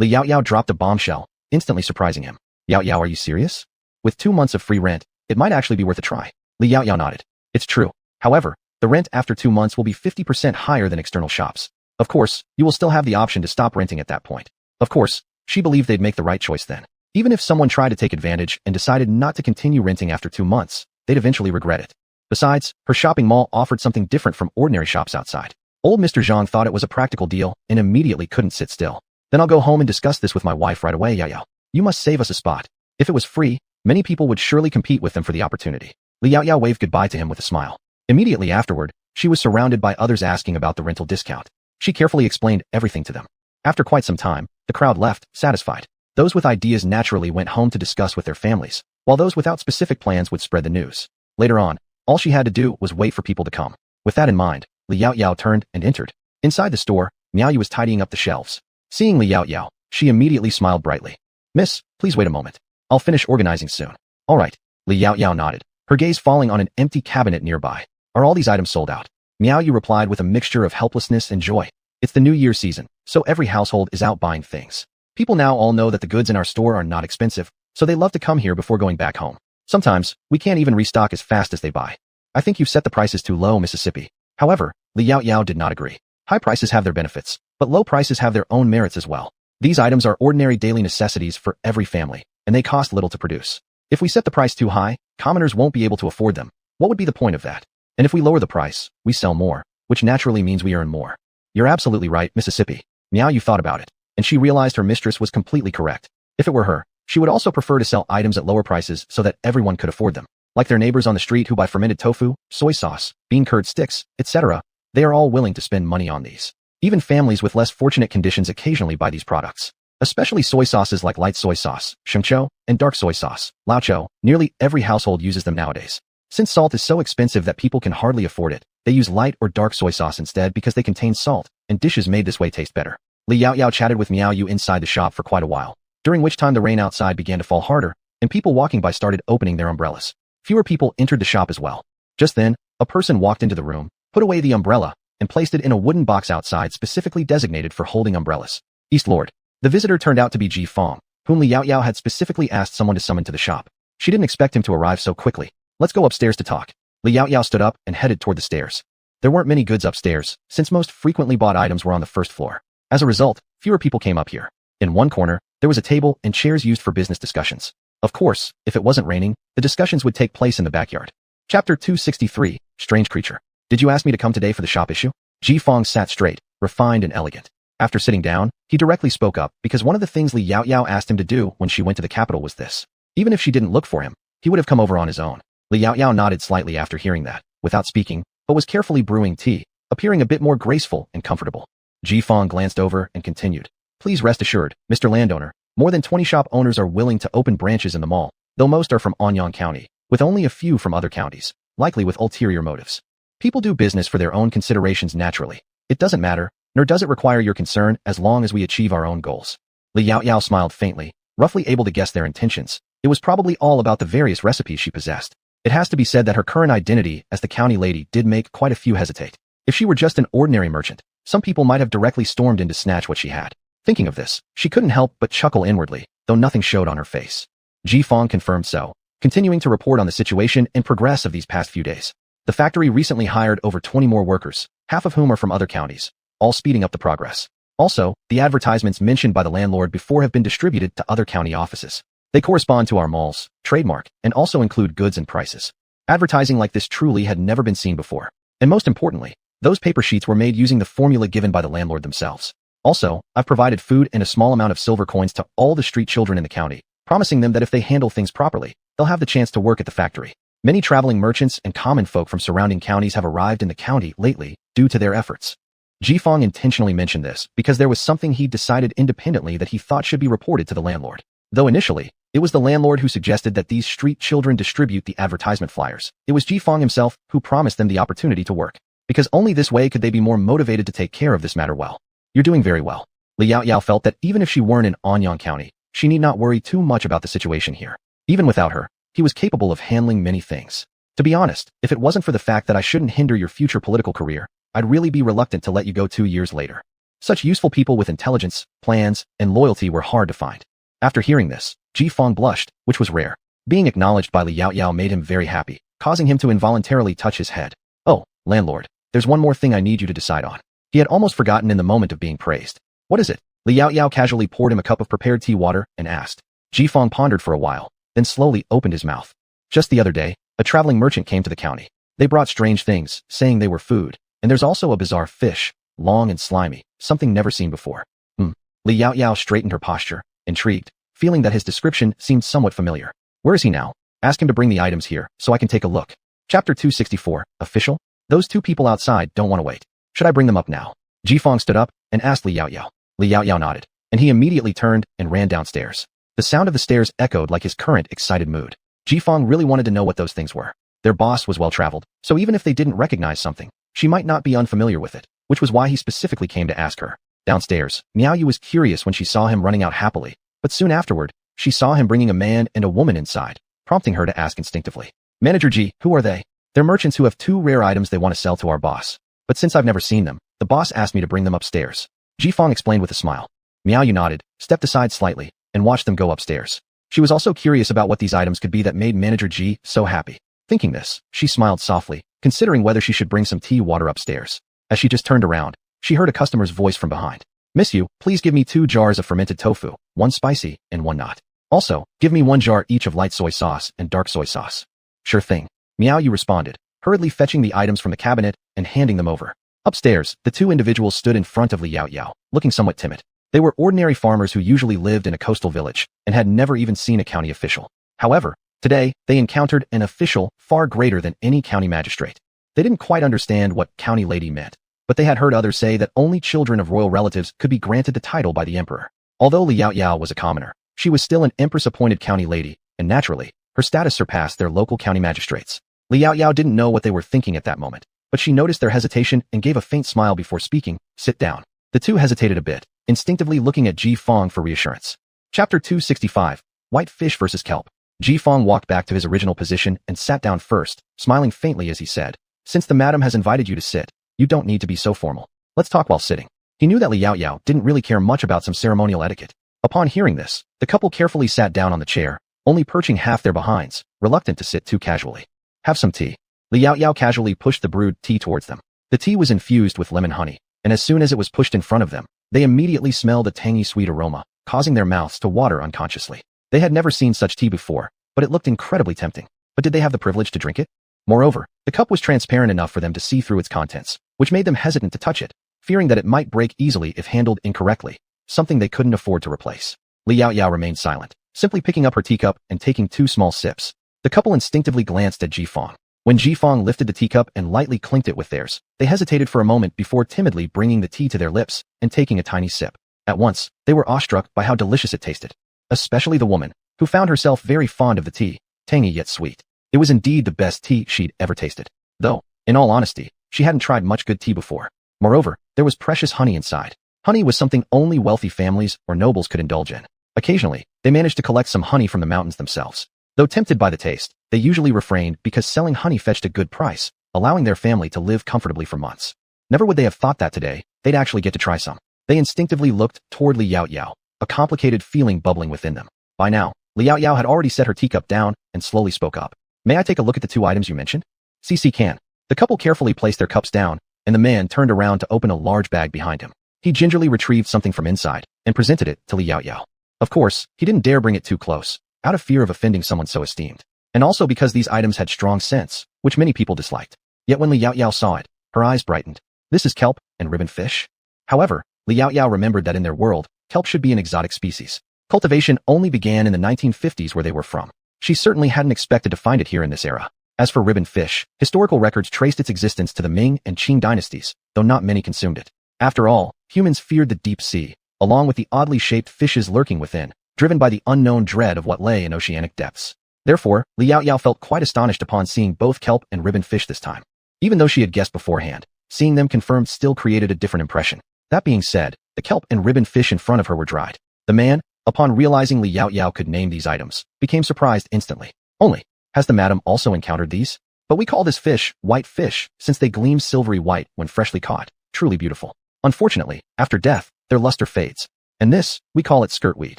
Li Yaoyao dropped a bombshell, instantly surprising him. "Yaoyao, are you serious? With 2 months of free rent, it might actually be worth a try." Li Yaoyao nodded. "It's true. However, the rent after 2 months will be 50% higher than external shops. Of course, you will still have the option to stop renting at that point." Of course, she believed they'd make the right choice then. Even if someone tried to take advantage and decided not to continue renting after 2 months, they'd eventually regret it. Besides, her shopping mall offered something different from ordinary shops outside. Old Mr. Zhang thought it was a practical deal and immediately couldn't sit still. "Then I'll go home and discuss this with my wife right away, Yaoyao. You must save us a spot. If it was free, many people would surely compete with them for the opportunity." Li Yaoyao waved goodbye to him with a smile. Immediately afterward, she was surrounded by others asking about the rental discount. She carefully explained everything to them. After quite some time, the crowd left, satisfied. Those with ideas naturally went home to discuss with their families, while those without specific plans would spread the news. Later on, all she had to do was wait for people to come. With that in mind, Li Yaoyao turned and entered. Inside the store, Miaoyu was tidying up the shelves. Seeing Li Yaoyao, she immediately smiled brightly. "Miss, please wait a moment. I'll finish organizing soon." "All right." Li Yaoyao nodded, her gaze falling on an empty cabinet nearby. "Are all these items sold out?" Miaoyu replied with a mixture of helplessness and joy. "It's the New Year season, so every household is out buying things. People now all know that the goods in our store are not expensive, so they love to come here before going back home. Sometimes, we can't even restock as fast as they buy. I think you've set the prices too low, Mississippi. However, Li Yao did not agree. High prices have their benefits, but low prices have their own merits as well. These items are ordinary daily necessities for every family, and they cost little to produce. If we set the price too high, commoners won't be able to afford them. What would be the point of that? And if we lower the price, we sell more, which naturally means we earn more. You're absolutely right, Mississippi. Meow, you thought about it, and she realized her mistress was completely correct. If it were her, she would also prefer to sell items at lower prices so that everyone could afford them. Like their neighbors on the street who buy fermented tofu, soy sauce, bean curd sticks, etc., they are all willing to spend money on these. Even families with less fortunate conditions occasionally buy these products. Especially soy sauces like light soy sauce, shengqiu, and dark soy sauce, laoqiu. Nearly every household uses them nowadays. Since salt is so expensive that people can hardly afford it, they use light or dark soy sauce instead because they contain salt, and dishes made this way taste better. Li Yao chatted with Meow Yu inside the shop for quite a while, during which time the rain outside began to fall harder, and people walking by started opening their umbrellas. Fewer people entered the shop as well. Just then, a person walked into the room, put away the umbrella, and placed it in a wooden box outside specifically designated for holding umbrellas. East Lord. The visitor turned out to be Ji Fong, whom Li Yao had specifically asked someone to summon to the shop. She didn't expect him to arrive so quickly. Let's go upstairs to talk. Li Yao stood up and headed toward the stairs. There weren't many goods upstairs, since most frequently bought items were on the first floor. As a result, fewer people came up here. In one corner, there was a table and chairs used for business discussions. Of course, if it wasn't raining, the discussions would take place in the backyard. Chapter 263, Strange Creature. Did you ask me to come today for the shop issue? Ji Fong sat straight, refined and elegant. After sitting down, he directly spoke up because one of the things Li Yao asked him to do when she went to the capital was this. Even if she didn't look for him, he would have come over on his own. Li Yao nodded slightly after hearing that, without speaking, but was carefully brewing tea, appearing a bit more graceful and comfortable. Ji Fong glanced over and continued. Please rest assured, Mr. Landowner, more than 20 shop owners are willing to open branches in the mall, though most are from Anyang County, with only a few from other counties, likely with ulterior motives. People do business for their own considerations naturally. It doesn't matter, nor does it require your concern as long as we achieve our own goals. Li Yao smiled faintly, roughly able to guess their intentions. It was probably all about the various recipes she possessed. It has to be said that her current identity as the county lady did make quite a few hesitate. If she were just an ordinary merchant, some people might have directly stormed in to snatch what she had. Thinking of this, she couldn't help but chuckle inwardly, though nothing showed on her face. Ji Fong confirmed so, continuing to report on the situation and progress of these past few days. The factory recently hired over 20 more workers, half of whom are from other counties, all speeding up the progress. Also, the advertisements mentioned by the landlord before have been distributed to other county offices. They correspond to our mall's trademark and also include goods and prices. Advertising like this truly had never been seen before. And most importantly, those paper sheets were made using the formula given by the landlord themselves. Also, I've provided food and a small amount of silver coins to all the street children in the county, promising them that if they handle things properly, they'll have the chance to work at the factory. Many traveling merchants and common folk from surrounding counties have arrived in the county lately due to their efforts. Ji Fong intentionally mentioned this because there was something he decided independently that he thought should be reported to the landlord. Though initially, it was the landlord who suggested that these street children distribute the advertisement flyers. It was Ji Fong himself who promised them the opportunity to work, because only this way could they be more motivated to take care of this matter well. You're doing very well. Li Yao felt that even if she weren't in Anyang County, she need not worry too much about the situation here. Even without her, he was capable of handling many things. To be honest, if it wasn't for the fact that I shouldn't hinder your future political career, I'd really be reluctant to let you go 2 years later. Such useful people with intelligence, plans, and loyalty were hard to find. After hearing this, Ji Fong blushed, which was rare. Being acknowledged by Li Yao made him very happy, causing him to involuntarily touch his head. Oh, landlord, there's one more thing I need you to decide on. He had almost forgotten in the moment of being praised. What is it? Li Yao casually poured him a cup of prepared tea water and asked. Ji Fong pondered for a while, then slowly opened his mouth. Just the other day, a traveling merchant came to the county. They brought strange things, saying they were food, and there's also a bizarre fish, long and slimy, something never seen before. Li Yao straightened her posture, intrigued, feeling that his description seemed somewhat familiar. Where is he now? Ask him to bring the items here, so I can take a look. Chapter 264, Official? Those two people outside don't want to wait. Should I bring them up now? Ji Fong stood up and asked Li Yao. Li Yao nodded, and he immediately turned and ran downstairs. The sound of the stairs echoed like his current excited mood. Ji Fong really wanted to know what those things were. Their boss was well-traveled, so even if they didn't recognize something, she might not be unfamiliar with it, which was why he specifically came to ask her. Downstairs, Meow Yu was curious when she saw him running out happily, but soon afterward, she saw him bringing a man and a woman inside, prompting her to ask instinctively. Manager Ji, who are they? They're merchants who have 2 rare items they want to sell to our boss. But since I've never seen them, the boss asked me to bring them upstairs. Ji Fong explained with a smile. Miao Yu nodded, stepped aside slightly, and watched them go upstairs. She was also curious about what these items could be that made Manager Ji so happy. Thinking this, she smiled softly, considering whether she should bring some tea water upstairs. As she just turned around, she heard a customer's voice from behind. Miss Yu, please give me 2 jars of fermented tofu, 1 spicy and 1 not. Also, give me 1 jar each of light soy sauce and dark soy sauce. Sure thing. Miao Yu responded, hurriedly fetching the items from the cabinet and handing them over. Upstairs, the 2 individuals stood in front of Li Yaoyao, looking somewhat timid. They were ordinary farmers who usually lived in a coastal village and had never even seen a county official. However, today, they encountered an official far greater than any county magistrate. They didn't quite understand what county lady meant, but they had heard others say that only children of royal relatives could be granted the title by the emperor. Although Li Yaoyao was a commoner, she was still an empress-appointed county lady, and naturally, her status surpassed their local county magistrates. Li Yaoyao didn't know what they were thinking at that moment, but she noticed their hesitation and gave a faint smile before speaking. Sit down. The 2 hesitated a bit, instinctively looking at Ji Fong for reassurance. Chapter 265, White Fish vs. Kelp. Ji Fong walked back to his original position and sat down first, smiling faintly as he said, since the madam has invited you to sit, you don't need to be so formal. Let's talk while sitting. He knew that Li Yaoyao didn't really care much about some ceremonial etiquette. Upon hearing this, the couple carefully sat down on the chair, only perching half their behinds, reluctant to sit too casually. Have some tea. Li Yaoyao casually pushed the brewed tea towards them. The tea was infused with lemon honey, and as soon as it was pushed in front of them, they immediately smelled a tangy sweet aroma, causing their mouths to water unconsciously. They had never seen such tea before, but it looked incredibly tempting. But did they have the privilege to drink it? Moreover, the cup was transparent enough for them to see through its contents, which made them hesitant to touch it, fearing that it might break easily if handled incorrectly, something they couldn't afford to replace. Li Yaoyao remained silent, simply picking up her teacup and taking 2 small sips. The couple instinctively glanced at Ji Fong. When Ji Fong lifted the teacup and lightly clinked it with theirs, they hesitated for a moment before timidly bringing the tea to their lips and taking a tiny sip. At once, they were awestruck by how delicious it tasted. Especially the woman, who found herself very fond of the tea, tangy yet sweet. It was indeed the best tea she'd ever tasted. Though, in all honesty, she hadn't tried much good tea before. Moreover, there was precious honey inside. Honey was something only wealthy families or nobles could indulge in. Occasionally, they managed to collect some honey from the mountains themselves. Though tempted by the taste, they usually refrained because selling honey fetched a good price, allowing their family to live comfortably for months. Never would they have thought that today, they'd actually get to try some. They instinctively looked toward Li Yaoyao, a complicated feeling bubbling within them. By now, Li Yaoyao had already set her teacup down and slowly spoke up. May I take a look at the 2 items you mentioned? CC can. The couple carefully placed their cups down, and the man turned around to open a large bag behind him. He gingerly retrieved something from inside and presented it to Li Yaoyao. Of course, he didn't dare bring it too close, out of fear of offending someone so esteemed, and also because these items had strong scents, which many people disliked. Yet when Li Yaoyao saw it, her eyes brightened. This is kelp and ribbon fish? However, Li Yaoyao remembered that in their world, kelp should be an exotic species. Cultivation only began in the 1950s where they were from. She certainly hadn't expected to find it here in this era. As for ribbon fish, historical records traced its existence to the Ming and Qing dynasties, though not many consumed it. After all, humans feared the deep sea, along with the oddly shaped fishes lurking within, driven by the unknown dread of what lay in oceanic depths. Therefore, Li Yaoyao felt quite astonished upon seeing both kelp and ribbon fish this time. Even though she had guessed beforehand, seeing them confirmed still created a different impression. That being said, the kelp and ribbon fish in front of her were dried. The man, upon realizing Li Yaoyao could name these items, became surprised instantly. Only, has the madam also encountered these? But we call this fish white fish, since they gleam silvery white when freshly caught. Truly beautiful. Unfortunately, after death, their luster fades. And this, we call it skirtweed.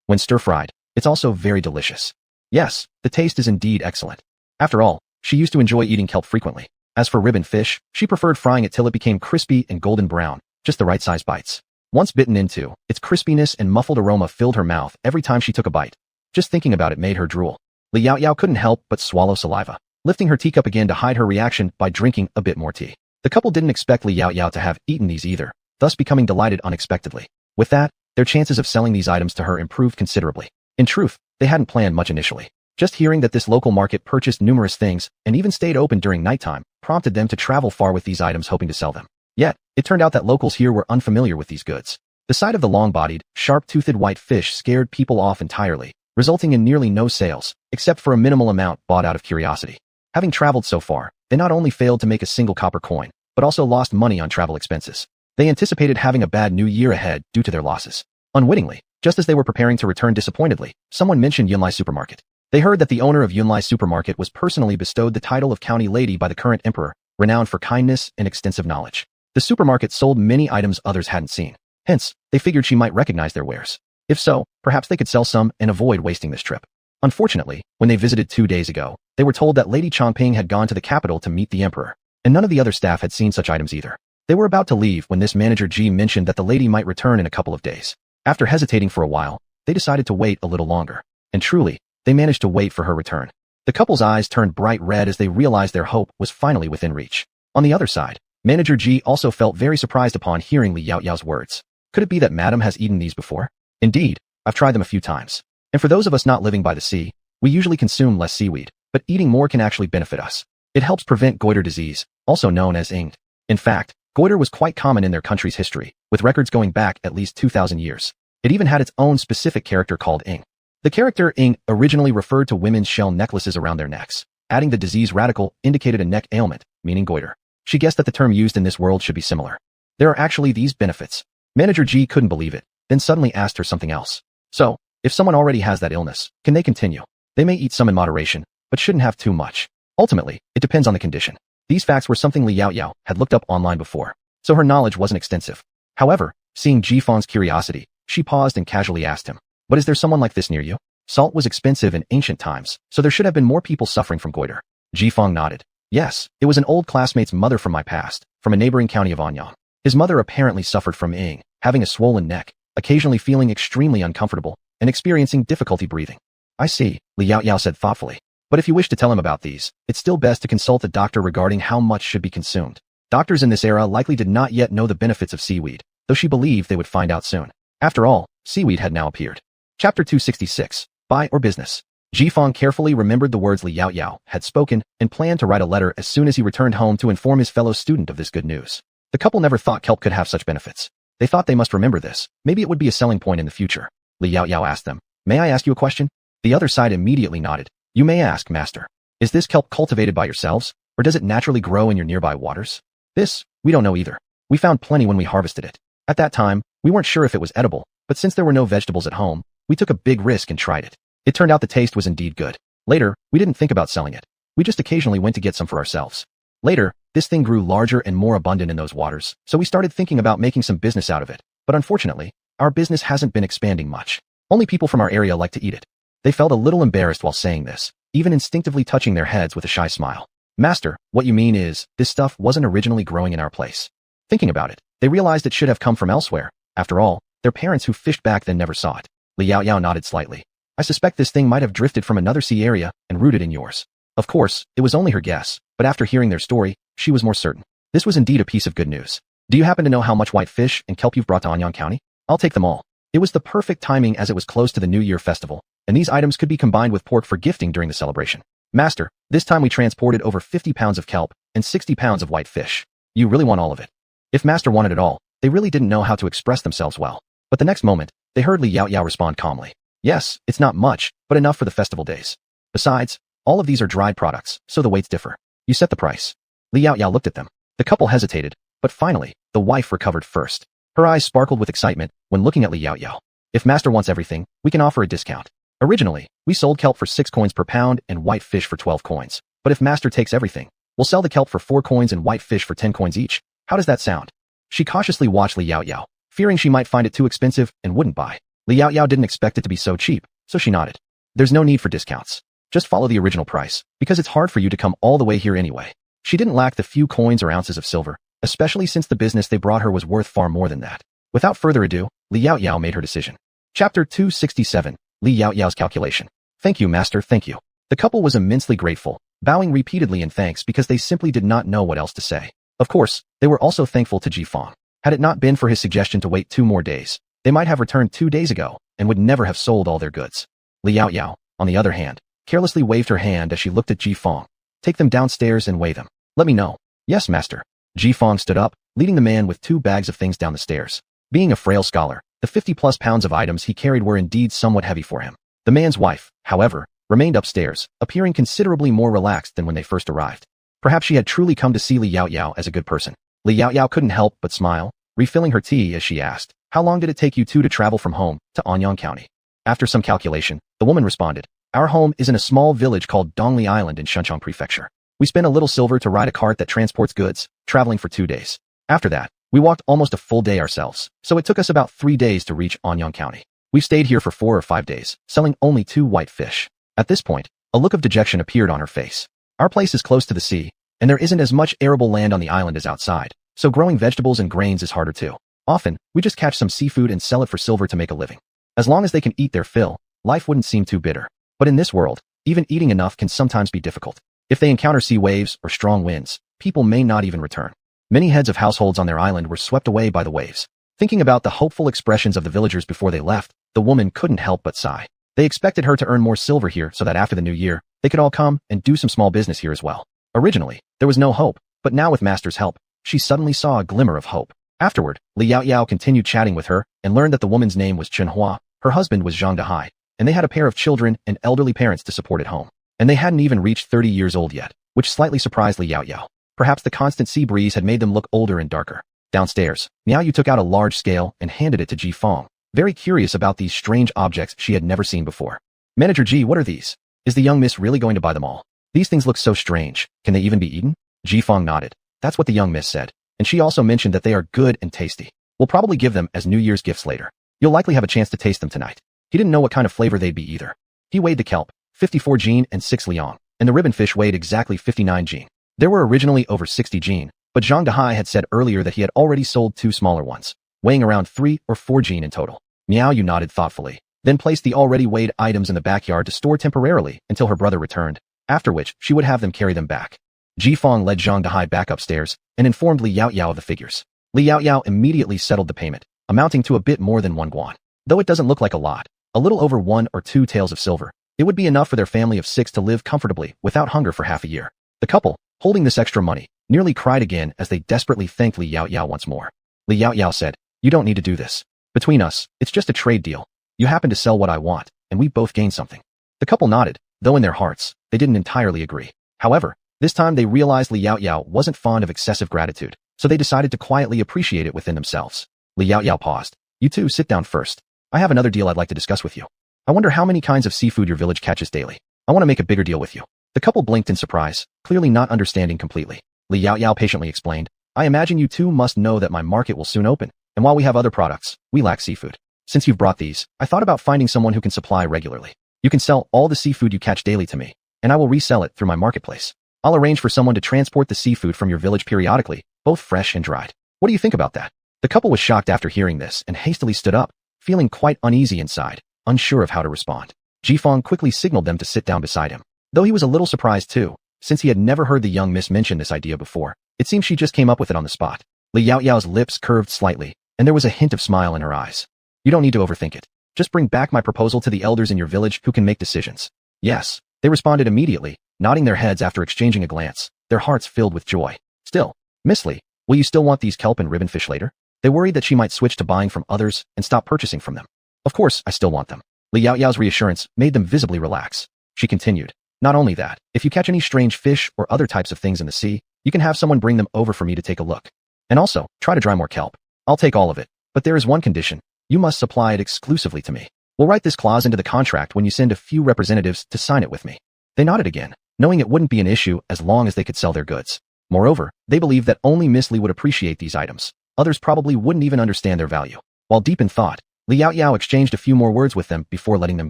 When stir-fried, it's also very delicious. Yes, the taste is indeed excellent. After all, she used to enjoy eating kelp frequently. As for ribbon fish, she preferred frying it till it became crispy and golden brown, just the right size bites. Once bitten into, its crispiness and muffled aroma filled her mouth every time she took a bite. Just thinking about it made her drool. Li Yaoyao couldn't help but swallow saliva, lifting her teacup again to hide her reaction by drinking a bit more tea. The couple didn't expect Li Yaoyao to have eaten these either, thus becoming delighted unexpectedly. With that, their chances of selling these items to her improved considerably. In truth, they hadn't planned much initially. Just hearing that this local market purchased numerous things and even stayed open during nighttime prompted them to travel far with these items hoping to sell them. Yet, it turned out that locals here were unfamiliar with these goods. The sight of the long-bodied, sharp-toothed white fish scared people off entirely, resulting in nearly no sales, except for a minimal amount bought out of curiosity. Having traveled so far, they not only failed to make a single copper coin, but also lost money on travel expenses. They anticipated having a bad new year ahead due to their losses. Unwittingly, just as they were preparing to return disappointedly, someone mentioned Yunlai Supermarket. They heard that the owner of Yunlai Supermarket was personally bestowed the title of County Lady by the current emperor, renowned for kindness and extensive knowledge. The supermarket sold many items others hadn't seen. Hence, they figured she might recognize their wares. If so, perhaps they could sell some and avoid wasting this trip. Unfortunately, when they visited 2 days ago, they were told that Lady Chongping had gone to the capital to meet the emperor, and none of the other staff had seen such items either. They were about to leave when this manager Ji mentioned that the lady might return in a couple of days. After hesitating for a while, they decided to wait a little longer. And truly, they managed to wait for her return. The couple's eyes turned bright red as they realized their hope was finally within reach. On the other side, Manager Ji also felt very surprised upon hearing Li Yaoyao's words. Could it be that Madam has eaten these before? Indeed, I've tried them a few times. And for those of us not living by the sea, we usually consume less seaweed, but eating more can actually benefit us. It helps prevent goiter disease, also known as ing. In fact, goiter was quite common in their country's history, with records going back at least 2,000 years. It even had its own specific character called ing. The character ing originally referred to women's shell necklaces around their necks. Adding the disease radical indicated a neck ailment, meaning goiter. She guessed that the term used in this world should be similar. There are actually these benefits. Manager Ji couldn't believe it, then suddenly asked her something else. So, if someone already has that illness, can they continue? They may eat some in moderation, but shouldn't have too much. Ultimately, it depends on the condition. These facts were something Li Yaoyao had looked up online before, so her knowledge wasn't extensive. However, seeing Ji Fang's curiosity, she paused and casually asked him, "But is there someone like this near you?" Salt was expensive in ancient times, so there should have been more people suffering from goiter. Ji Fang nodded. Yes, it was an old classmate's mother from my past, from a neighboring county of Anyang. His mother apparently suffered from ing, having a swollen neck, occasionally feeling extremely uncomfortable, and experiencing difficulty breathing. I see, Li Yaoyao said thoughtfully. But if you wish to tell him about these, it's still best to consult a doctor regarding how much should be consumed. Doctors in this era likely did not yet know the benefits of seaweed, though she believed they would find out soon. After all, seaweed had now appeared. Chapter 266, Buy or Business. Ji Fang carefully remembered the words Li Yaoyao had spoken and planned to write a letter as soon as he returned home to inform his fellow student of this good news. The couple never thought kelp could have such benefits. They thought they must remember this. Maybe it would be a selling point in the future. Li Yaoyao asked them, "May I ask you a question?" The other side immediately nodded. "You may ask, master. Is this kelp cultivated by yourselves, or does it naturally grow in your nearby waters?" "This, we don't know either. We found plenty when we harvested it. At that time, we weren't sure if it was edible, but since there were no vegetables at home, we took a big risk and tried it. It turned out the taste was indeed good. Later, we didn't think about selling it. We just occasionally went to get some for ourselves. Later, this thing grew larger and more abundant in those waters, so we started thinking about making some business out of it. But unfortunately, our business hasn't been expanding much. Only people from our area like to eat it." They felt a little embarrassed while saying this, even instinctively touching their heads with a shy smile. "Master, what you mean is, this stuff wasn't originally growing in our place." Thinking about it, they realized it should have come from elsewhere. After all, their parents who fished back then never saw it. Li Yaoyao nodded slightly. "I suspect this thing might have drifted from another sea area and rooted in yours." Of course, it was only her guess, but after hearing their story, she was more certain. This was indeed a piece of good news. "Do you happen to know how much white fish and kelp you've brought to Anyang County? I'll take them all." It was the perfect timing as it was close to the New Year festival, and these items could be combined with pork for gifting during the celebration. "Master, this time we transported over 50 pounds of kelp and 60 pounds of white fish. You really want all of it?" If Master wanted it all, they really didn't know how to express themselves well. But the next moment, they heard Li Yaoyao respond calmly. "Yes, it's not much, but enough for the festival days. Besides, all of these are dried products, so the weights differ. You set the price." Li Yaoyao looked at them. The couple hesitated, but finally, the wife recovered first. Her eyes sparkled with excitement when looking at Li Yaoyao. "If Master wants everything, we can offer a discount. Originally, we sold kelp for 6 coins per pound and white fish for 12 coins. But if Master takes everything, we'll sell the kelp for 4 coins and white fish for 10 coins each. How does that sound?" She cautiously watched Li Yaoyao, fearing she might find it too expensive and wouldn't buy. Li Yaoyao didn't expect it to be so cheap, so she nodded. "There's no need for discounts. Just follow the original price, because it's hard for you to come all the way here anyway." She didn't lack the few coins or ounces of silver, especially since the business they brought her was worth far more than that. Without further ado, Li Yaoyao made her decision. Chapter 267, Li Yaoyao's Calculation. "Thank you, Master, thank you." The couple was immensely grateful, bowing repeatedly in thanks because they simply did not know what else to say. Of course, they were also thankful to Ji Fang. Had it not been for his suggestion to wait 2 more days, they might have returned 2 days ago and would never have sold all their goods. Li Yaoyao, on the other hand, carelessly waved her hand as she looked at Ji Fang. "Take them downstairs and weigh them. Let me know." "Yes, master." Ji Fang stood up, leading the man with 2 bags of things down the stairs. Being a frail scholar, the 50+ pounds of items he carried were indeed somewhat heavy for him. The man's wife, however, remained upstairs, appearing considerably more relaxed than when they first arrived. Perhaps she had truly come to see Li Yaoyao as a good person. Li Yaoyao couldn't help but smile, refilling her tea as she asked, "How long did it take you two to travel from home to Anyang County?" After some calculation, the woman responded, "Our home is in a small village called Dongli Island in Shunchong Prefecture. We spent a little silver to ride a cart that transports goods, traveling for 2 days. After that, We walked almost a full day ourselves, so it took us about 3 days to reach Anyang County. We stayed here for 4 or 5 days, selling only 2 white fish. At this point, a look of dejection appeared on her face. Our place is close to the sea, and there isn't as much arable land on the island as outside, so growing vegetables and grains is harder too. Often, we just catch some seafood and sell it for silver to make a living. As long as they can eat their fill, life wouldn't seem too bitter. But in this world, even eating enough can sometimes be difficult. If they encounter sea waves or strong winds, people may not even return. Many heads of households on their island were swept away by the waves. Thinking about the hopeful expressions of the villagers before they left, the woman couldn't help but sigh. They expected her to earn more silver here so that after the new year, they could all come and do some small business here as well. Originally, there was no hope, but now with Master's help, she suddenly saw a glimmer of hope. Afterward, Li Yaoyao continued chatting with her and learned that the woman's name was Chen Hua, her husband was Zhang Dehai, and they had a pair of children and elderly parents to support at home. And they hadn't even reached 30 years old yet, which slightly surprised Li Yaoyao. Perhaps the constant sea breeze had made them look older and darker. Downstairs, Miao Yu took out a large scale and handed it to Ji Fong, very curious about these strange objects she had never seen before. Manager Ji, what are these? Is the young miss really going to buy them all? These things look so strange. Can they even be eaten? Ji Fong nodded. That's what the young miss said. And she also mentioned that they are good and tasty. We'll probably give them as New Year's gifts later. You'll likely have a chance to taste them tonight. He didn't know what kind of flavor they'd be either. He weighed the kelp, 54 jin and 6 liang, and the ribbon fish weighed exactly 59 jin. There were originally over 60 jin, but Zhang Dehai had said earlier that he had already sold 2 smaller ones, weighing around 3 or 4 jin in total. Miao Yu nodded thoughtfully, then placed the already weighed items in the backyard to store temporarily until her brother returned, after which she would have them carry them back. Ji Fong led Zhang Dehai back upstairs and informed Li Yaoyao of the figures. Li Yaoyao immediately settled the payment, amounting to a bit more than 1 guan. Though it doesn't look like a lot, a little over 1 or 2 taels of silver, it would be enough for their family of 6 to live comfortably without hunger for half a year. The couple, holding this extra money, nearly cried again as they desperately thanked Li Yaoyao once more. Li Yaoyao said, "You don't need to do this. Between us, it's just a trade deal. You happen to sell what I want, and we both gain something." The couple nodded, though in their hearts, they didn't entirely agree. However, this time they realized Li Yaoyao wasn't fond of excessive gratitude, so they decided to quietly appreciate it within themselves. Li Yaoyao paused. "You two sit down first. I have another deal I'd like to discuss with you. I wonder how many kinds of seafood your village catches daily. I want to make a bigger deal with you." The couple blinked in surprise, clearly not understanding completely. Li Yaoyao patiently explained, "I imagine you two must know that my market will soon open, and while we have other products, we lack seafood. Since you've brought these, I thought about finding someone who can supply regularly. You can sell all the seafood you catch daily to me, and I will resell it through my marketplace. I'll arrange for someone to transport the seafood from your village periodically, both fresh and dried. What do you think about that?" The couple was shocked after hearing this and hastily stood up, feeling quite uneasy inside, unsure of how to respond. Ji Fong quickly signaled them to sit down beside him. Though he was a little surprised too, since he had never heard the young miss mention this idea before, it seemed she just came up with it on the spot. Li Yaoyao's lips curved slightly, and there was a hint of smile in her eyes. "You don't need to overthink it. Just bring back my proposal to the elders in your village who can make decisions." "Yes," they responded immediately, nodding their heads after exchanging a glance, their hearts filled with joy. "Still, Miss Li, will you still want these kelp and ribbon fish later?" They worried that she might switch to buying from others and stop purchasing from them. "Of course, I still want them." Li Yaoyao's reassurance made them visibly relax. She continued, "Not only that, if you catch any strange fish or other types of things in the sea, you can have someone bring them over for me to take a look. And also, try to dry more kelp. I'll take all of it, but there is one condition. You must supply it exclusively to me. We'll write this clause into the contract when you send a few representatives to sign it with me." They nodded again, knowing it wouldn't be an issue as long as they could sell their goods. Moreover, they believed that only Miss Li would appreciate these items. Others probably wouldn't even understand their value. While deep in thought, Li Yaoyao exchanged a few more words with them before letting them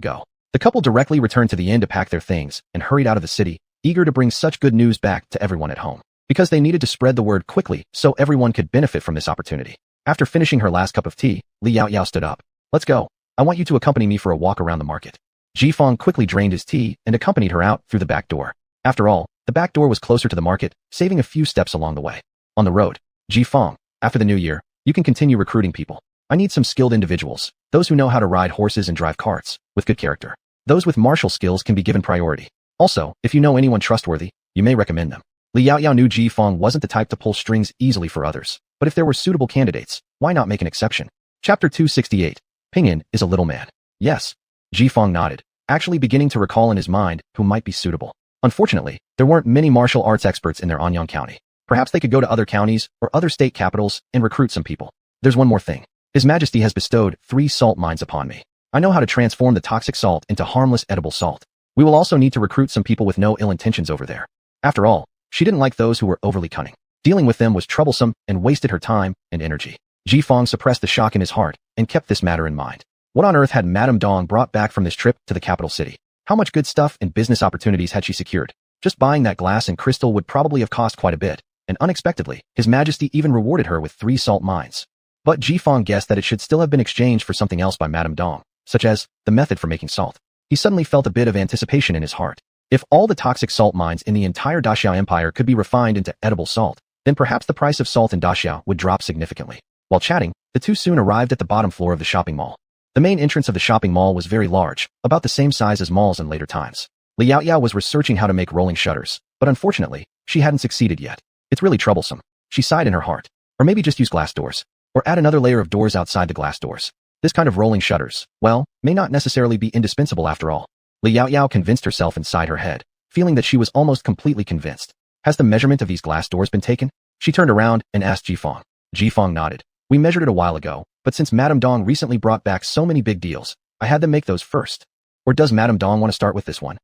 go. The couple directly returned to the inn to pack their things and hurried out of the city, eager to bring such good news back to everyone at home. Because they needed to spread the word quickly so everyone could benefit from this opportunity. After finishing her last cup of tea, Li Yaoyao stood up. "Let's go. I want you to accompany me for a walk around the market." Ji Fong quickly drained his tea and accompanied her out through the back door. After all, the back door was closer to the market, saving a few steps along the way. On the road, Ji Fong, after the new year, you can continue recruiting people. I need some skilled individuals, those who know how to ride horses and drive carts, with good character. Those with martial skills can be given priority. Also, if you know anyone trustworthy, you may recommend them. Li Yaoyao knew Ji Fong wasn't the type to pull strings easily for others, but if there were suitable candidates, why not make an exception? Chapter 268. Pinyin is a little man. Yes. Ji Fong nodded, actually beginning to recall in his mind who might be suitable. Unfortunately, there weren't many martial arts experts in their Anyang County. Perhaps they could go to other counties or other state capitals and recruit some people. There's one more thing. His Majesty has bestowed 3 salt mines upon me. I know how to transform the toxic salt into harmless edible salt. We will also need to recruit some people with no ill intentions over there. After all, she didn't like those who were overly cunning. Dealing with them was troublesome and wasted her time and energy. Jifeng suppressed the shock in his heart and kept this matter in mind. What on earth had Madame Dong brought back from this trip to the capital city? How much good stuff and business opportunities had she secured? Just buying that glass and crystal would probably have cost quite a bit, and unexpectedly, His Majesty even rewarded her with 3 salt mines. But Jifeng guessed that it should still have been exchanged for something else by Madame Dong, such as the method for making salt. He suddenly felt a bit of anticipation in his heart. If all the toxic salt mines in the entire Daxiao Empire could be refined into edible salt, then perhaps the price of salt in Daxiao would drop significantly. While chatting, the two soon arrived at the bottom floor of the shopping mall. The main entrance of the shopping mall was very large, about the same size as malls in later times. Li Yaoyao was researching how to make rolling shutters, but unfortunately, she hadn't succeeded yet. It's really troublesome. She sighed in her heart. Or maybe just use glass doors. Or add another layer of doors outside the glass doors. This kind of rolling shutters, well, may not necessarily be indispensable after all. Li Yaoyao convinced herself inside her head, feeling that she was almost completely convinced. Has the measurement of these glass doors been taken? She turned around and asked Jifeng. Jifeng nodded. We measured it a while ago, but since Madame Dong recently brought back so many big deals, I had them make those first. Or does Madame Dong want to start with this one?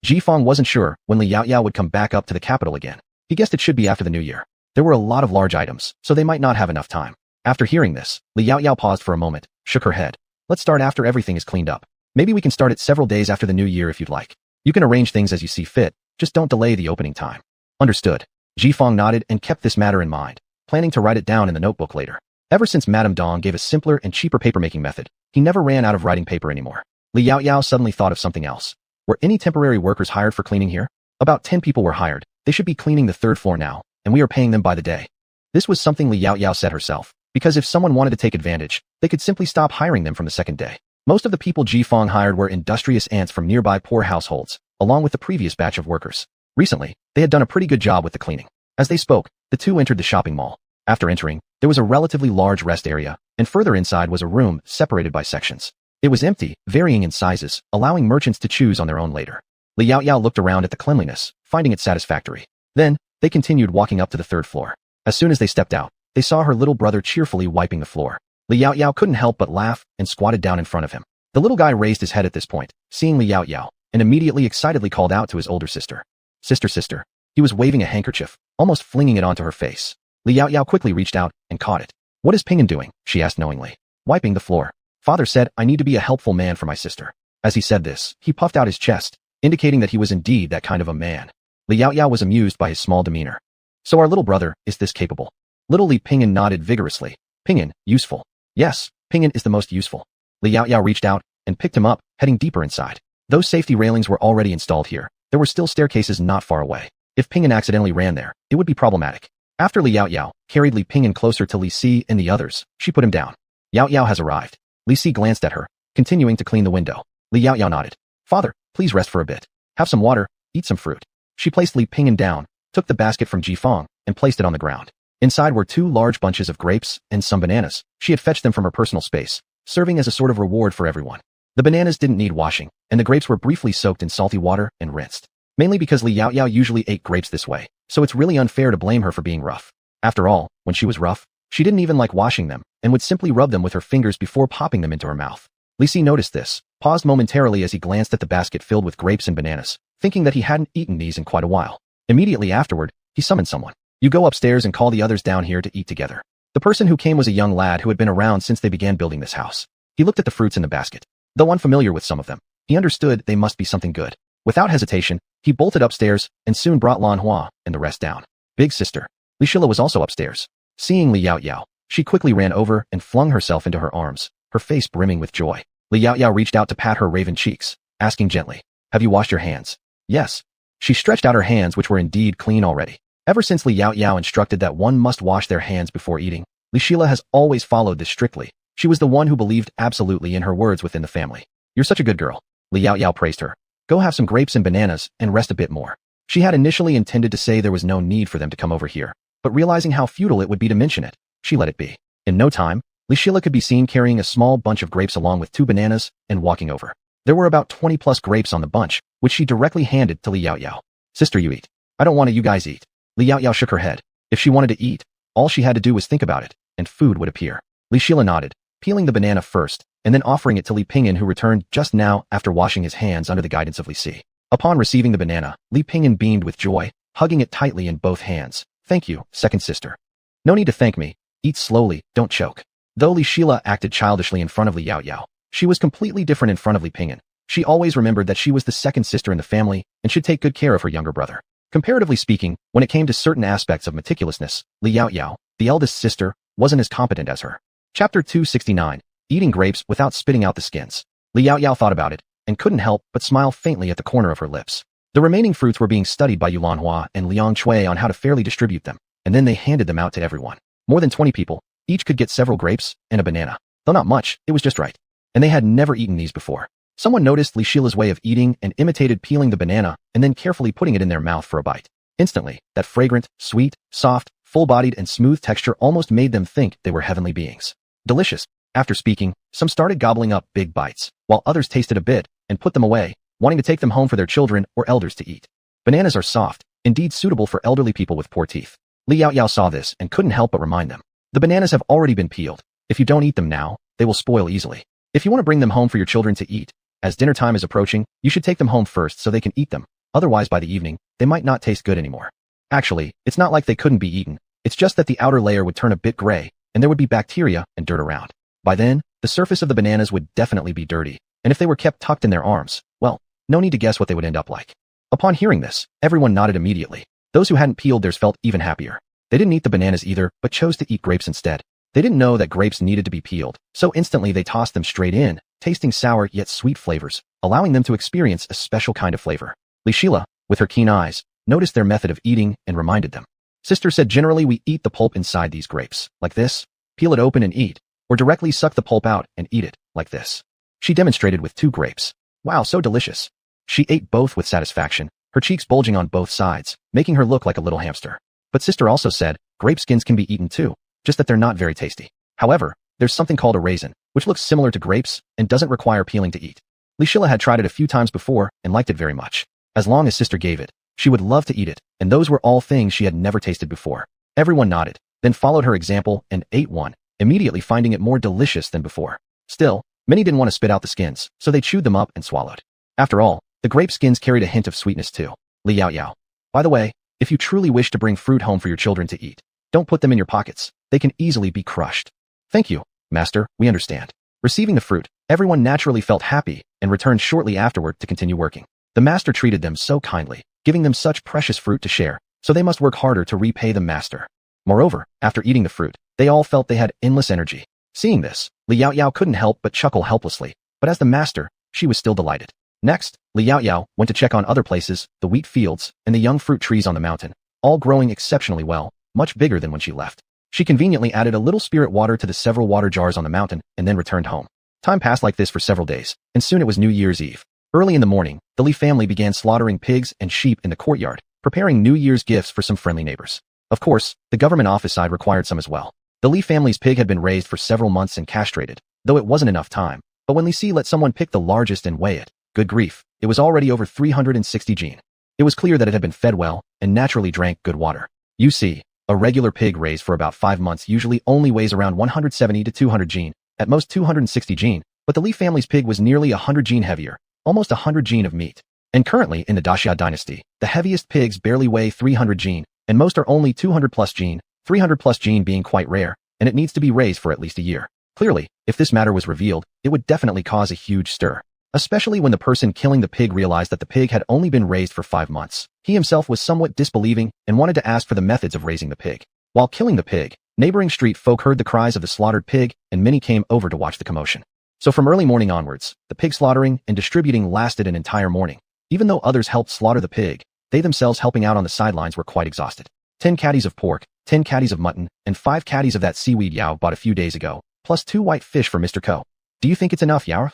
Jifeng wasn't sure when Li Yaoyao would come back up to the capital again. He guessed it should be after the new year. There were a lot of large items, so they might not have enough time. After hearing this, Li Yaoyao paused for a moment, shook her head. Let's start after everything is cleaned up. Maybe we can start it several days after the new year if you'd like. You can arrange things as you see fit, just don't delay the opening time. Understood. Jifeng nodded and kept this matter in mind, planning to write it down in the notebook later. Ever since Madame Dong gave a simpler and cheaper paper-making method, he never ran out of writing paper anymore. Li Yaoyao suddenly thought of something else. Were any temporary workers hired for cleaning here? About 10 people were hired. They should be cleaning the 3rd floor now, and we are paying them by the day. This was something Li Yaoyao said herself, because if someone wanted to take advantage, they could simply stop hiring them from the 2nd day. Most of the people Jifeng hired were industrious ants from nearby poor households, along with the previous batch of workers. Recently, they had done a pretty good job with the cleaning. As they spoke, the two entered the shopping mall. After entering, there was a relatively large rest area, and further inside was a room separated by sections. It was empty, varying in sizes, allowing merchants to choose on their own later. Li Yaoyao looked around at the cleanliness, finding it satisfactory. Then, they continued walking up to the 3rd floor. As soon as they stepped out, they saw her little brother cheerfully wiping the floor. Li Yaoyao couldn't help but laugh and squatted down in front of him. The little guy raised his head at this point, seeing Li Yaoyao, and immediately excitedly called out to his older sister. Sister. He was waving a handkerchief, almost flinging it onto her face. Li Yaoyao quickly reached out and caught it. What is Pingan doing? She asked knowingly. Wiping the floor. Father said I need to be a helpful man for my sister. As he said this, he puffed out his chest, indicating that he was indeed that kind of a man. Li Yaoyao was amused by his small demeanor. So our little brother is this capable? Little Li Pingan nodded vigorously. Pingan, useful. Yes, Pingan is the most useful. Li Yaoyao reached out and picked him up, heading deeper inside. Those safety railings were already installed here. There were still staircases not far away. If Pingan accidentally ran there, it would be problematic. After Li Yaoyao carried Li Pingan closer to Li Si and the others, she put him down. Yaoyao has arrived. Li Si glanced at her, continuing to clean the window. Li Yaoyao nodded. Father, please rest for a bit. Have some water, eat some fruit. She placed Li Pingan down, took the basket from Jifeng, and placed it on the ground. Inside were 2 large bunches of grapes and some bananas. She had fetched them from her personal space, serving as a sort of reward for everyone. The bananas didn't need washing, and the grapes were briefly soaked in salty water and rinsed. Mainly because Li Yaoyao usually ate grapes this way, so it's really unfair to blame her for being rough. After all, when she was rough, she didn't even like washing them, and would simply rub them with her fingers before popping them into her mouth. Li Si noticed this, paused momentarily as he glanced at the basket filled with grapes and bananas, thinking that he hadn't eaten these in quite a while. Immediately afterward, he summoned someone. You go upstairs and call the others down here to eat together. The person who came was a young lad who had been around since they began building this house. He looked at the fruits in the basket. Though unfamiliar with some of them, he understood they must be something good. Without hesitation, he bolted upstairs and soon brought Lan Hua and the rest down. Big sister. Li Shila was also upstairs. Seeing Li Yaoyao, she quickly ran over and flung herself into her arms, her face brimming with joy. Li Yaoyao reached out to pat her raven cheeks, asking gently, have you washed your hands? Yes. She stretched out her hands, which were indeed clean already. Ever since Li Yaoyao instructed that one must wash their hands before eating, Li Shila has always followed this strictly. She was the one who believed absolutely in her words within the family. You're such a good girl. Li Yaoyao praised her. Go have some grapes and bananas and rest a bit more. She had initially intended to say there was no need for them to come over here, but realizing how futile it would be to mention it, she let it be. In no time, Li Shila could be seen carrying a small bunch of grapes along with 2 bananas and walking over. There were about 20 plus grapes on the bunch, which she directly handed to Li Yaoyao. Sister, you eat. I don't want to you guys eat. Li Yaoyao shook her head. If she wanted to eat, all she had to do was think about it, and food would appear. Li Shila nodded, peeling the banana first, and then offering it to Li Pingan, who returned just now after washing his hands under the guidance of Li Si. Upon receiving the banana, Li Pingan beamed with joy, hugging it tightly in both hands, Thank you, second sister. No need to thank me. Eat slowly, don't choke. Though Li Shila acted childishly in front of Li Yaoyao, she was completely different in front of Li Pingyan. She always remembered that she was the second sister in the family and should take good care of her younger brother. Comparatively speaking, when it came to certain aspects of meticulousness, Li Yaoyao, the eldest sister, wasn't as competent as her. Chapter 269. Eating grapes without spitting out the skins. Li Yaoyao thought about it and couldn't help but smile faintly at the corner of her lips. The remaining fruits were being studied by Yulanhua and Liang Chui on how to fairly distribute them, and then they handed them out to everyone. More than 20 people, each could get several grapes and a banana. Though not much, it was just right. And they had never eaten these before. Someone noticed Li Shila's way of eating and imitated peeling the banana and then carefully putting it in their mouth for a bite. Instantly, that fragrant, sweet, soft, full-bodied and smooth texture almost made them think they were heavenly beings. Delicious. After speaking, some started gobbling up big bites, while others tasted a bit and put them away, wanting to take them home for their children or elders to eat. Bananas are soft, indeed suitable for elderly people with poor teeth. Li Yaoyao saw this and couldn't help but remind them. The bananas have already been peeled. If you don't eat them now, they will spoil easily. If you want to bring them home for your children to eat, as dinner time is approaching, you should take them home first so they can eat them. Otherwise, by the evening, they might not taste good anymore. Actually, it's not like they couldn't be eaten. It's just that the outer layer would turn a bit gray, and there would be bacteria and dirt around. By then, the surface of the bananas would definitely be dirty, and if they were kept tucked in their arms, well, no need to guess what they would end up like. Upon hearing this, everyone nodded immediately. Those who hadn't peeled theirs felt even happier. They didn't eat the bananas either, but chose to eat grapes instead. They didn't know that grapes needed to be peeled, so instantly they tossed them straight in, tasting sour yet sweet flavors, allowing them to experience a special kind of flavor. Li Shila, with her keen eyes, noticed their method of eating and reminded them. Sister said generally we eat the pulp inside these grapes, like this, peel it open and eat, or directly suck the pulp out and eat it, like this. She demonstrated with 2 grapes. Wow, so delicious. She ate both with satisfaction, her cheeks bulging on both sides, making her look like a little hamster. But sister also said, grape skins can be eaten too, just that they're not very tasty. However, there's something called a raisin, which looks similar to grapes and doesn't require peeling to eat. Li Shila had tried it a few times before and liked it very much. As long as sister gave it, she would love to eat it, and those were all things she had never tasted before. Everyone nodded, then followed her example and ate one, immediately finding it more delicious than before. Still, many didn't want to spit out the skins, so they chewed them up and swallowed. After all, the grape skins carried a hint of sweetness too. Li Yaoyao. By the way, if you truly wish to bring fruit home for your children to eat, don't put them in your pockets. They can easily be crushed. Thank you, master, we understand. Receiving the fruit, everyone naturally felt happy and returned shortly afterward to continue working. The master treated them so kindly, giving them such precious fruit to share, so they must work harder to repay the master. Moreover, after eating the fruit, they all felt they had endless energy. Seeing this, Li Yaoyao couldn't help but chuckle helplessly, but as the master, she was still delighted. Next, Li Yaoyao went to check on other places, the wheat fields, and the young fruit trees on the mountain, all growing exceptionally well, much bigger than when she left. She conveniently added a little spirit water to the several water jars on the mountain and then returned home. Time passed like this for several days, and soon it was New Year's Eve. Early in the morning, the Li family began slaughtering pigs and sheep in the courtyard, preparing New Year's gifts for some friendly neighbors. Of course, the government office side required some as well. The Li family's pig had been raised for several months and castrated, though it wasn't enough time. But when Li Si let someone pick the largest and weigh it, good grief, it was already over 360 gene. It was clear that it had been fed well and naturally drank good water. You see, a regular pig raised for about 5 months usually only weighs around 170 to 200 gene, at most 260 gene, but the Li family's pig was nearly 100 gene heavier, almost 100 gene of meat. And currently in the Daxia dynasty, the heaviest pigs barely weigh 300 gene, and most are only 200 plus gene, 300 plus gene being quite rare, and it needs to be raised for at least a year. Clearly, if this matter was revealed, it would definitely cause a huge stir. Especially when the person killing the pig realized that the pig had only been raised for 5 months. He himself was somewhat disbelieving and wanted to ask for the methods of raising the pig. While killing the pig, neighboring street folk heard the cries of the slaughtered pig, and many came over to watch the commotion. So from early morning onwards, the pig slaughtering and distributing lasted an entire morning. Even though others helped slaughter the pig, they themselves helping out on the sidelines were quite exhausted. 10 caddies of pork, 10 caddies of mutton, and 5 caddies of that seaweed Yao bought a few days ago, plus 2 white fish for Mr. Ko. Do you think it's enough, Yao?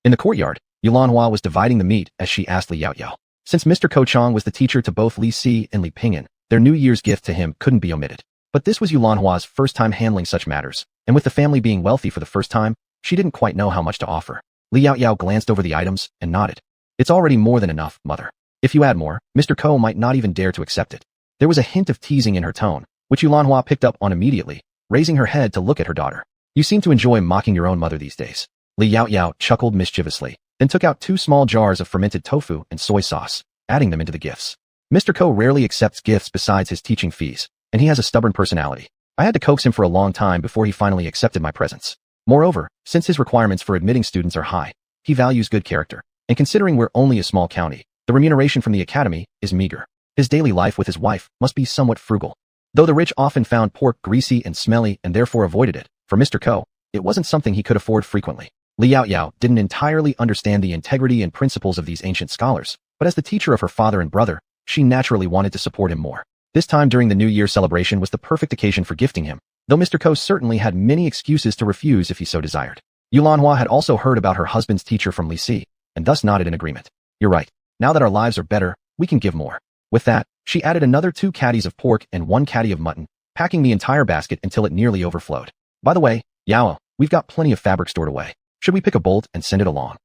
In the courtyard, Yulanhua was dividing the meat as she asked Li Yaoyao. Since Mr. Ko Chang was the teacher to both Li Si and Li Pingyan, their New Year's gift to him couldn't be omitted. But this was Yulanhua's first time handling such matters, and with the family being wealthy for the first time, she didn't quite know how much to offer. Li Yaoyao glanced over the items and nodded. It's already more than enough, mother. If you add more, Mr. Ko might not even dare to accept it. There was a hint of teasing in her tone, which Yulanhua picked up on immediately, raising her head to look at her daughter. You seem to enjoy mocking your own mother these days. Li Yaoyao chuckled mischievously, then took out 2 small jars of fermented tofu and soy sauce, adding them into the gifts. Mr. Ko rarely accepts gifts besides his teaching fees, and he has a stubborn personality. I had to coax him for a long time before he finally accepted my presence. Moreover, since his requirements for admitting students are high, he values good character. And considering we're only a small county, the remuneration from the academy is meager. His daily life with his wife must be somewhat frugal. Though the rich often found pork greasy and smelly and therefore avoided it, for Mr. Ko, it wasn't something he could afford frequently. Liao Yao didn't entirely understand the integrity and principles of these ancient scholars, but as the teacher of her father and brother, she naturally wanted to support him more. This time during the New Year celebration was the perfect occasion for gifting him, though Mr. Ko certainly had many excuses to refuse if he so desired. Yulanhua had also heard about her husband's teacher from Li Si, and thus nodded in agreement. You're right. Now that our lives are better, we can give more. With that, she added another 2 caddies of pork and 1 caddy of mutton, packing the entire basket until it nearly overflowed. By the way, Yao, we've got plenty of fabric stored away. Should we pick a bolt and send it along?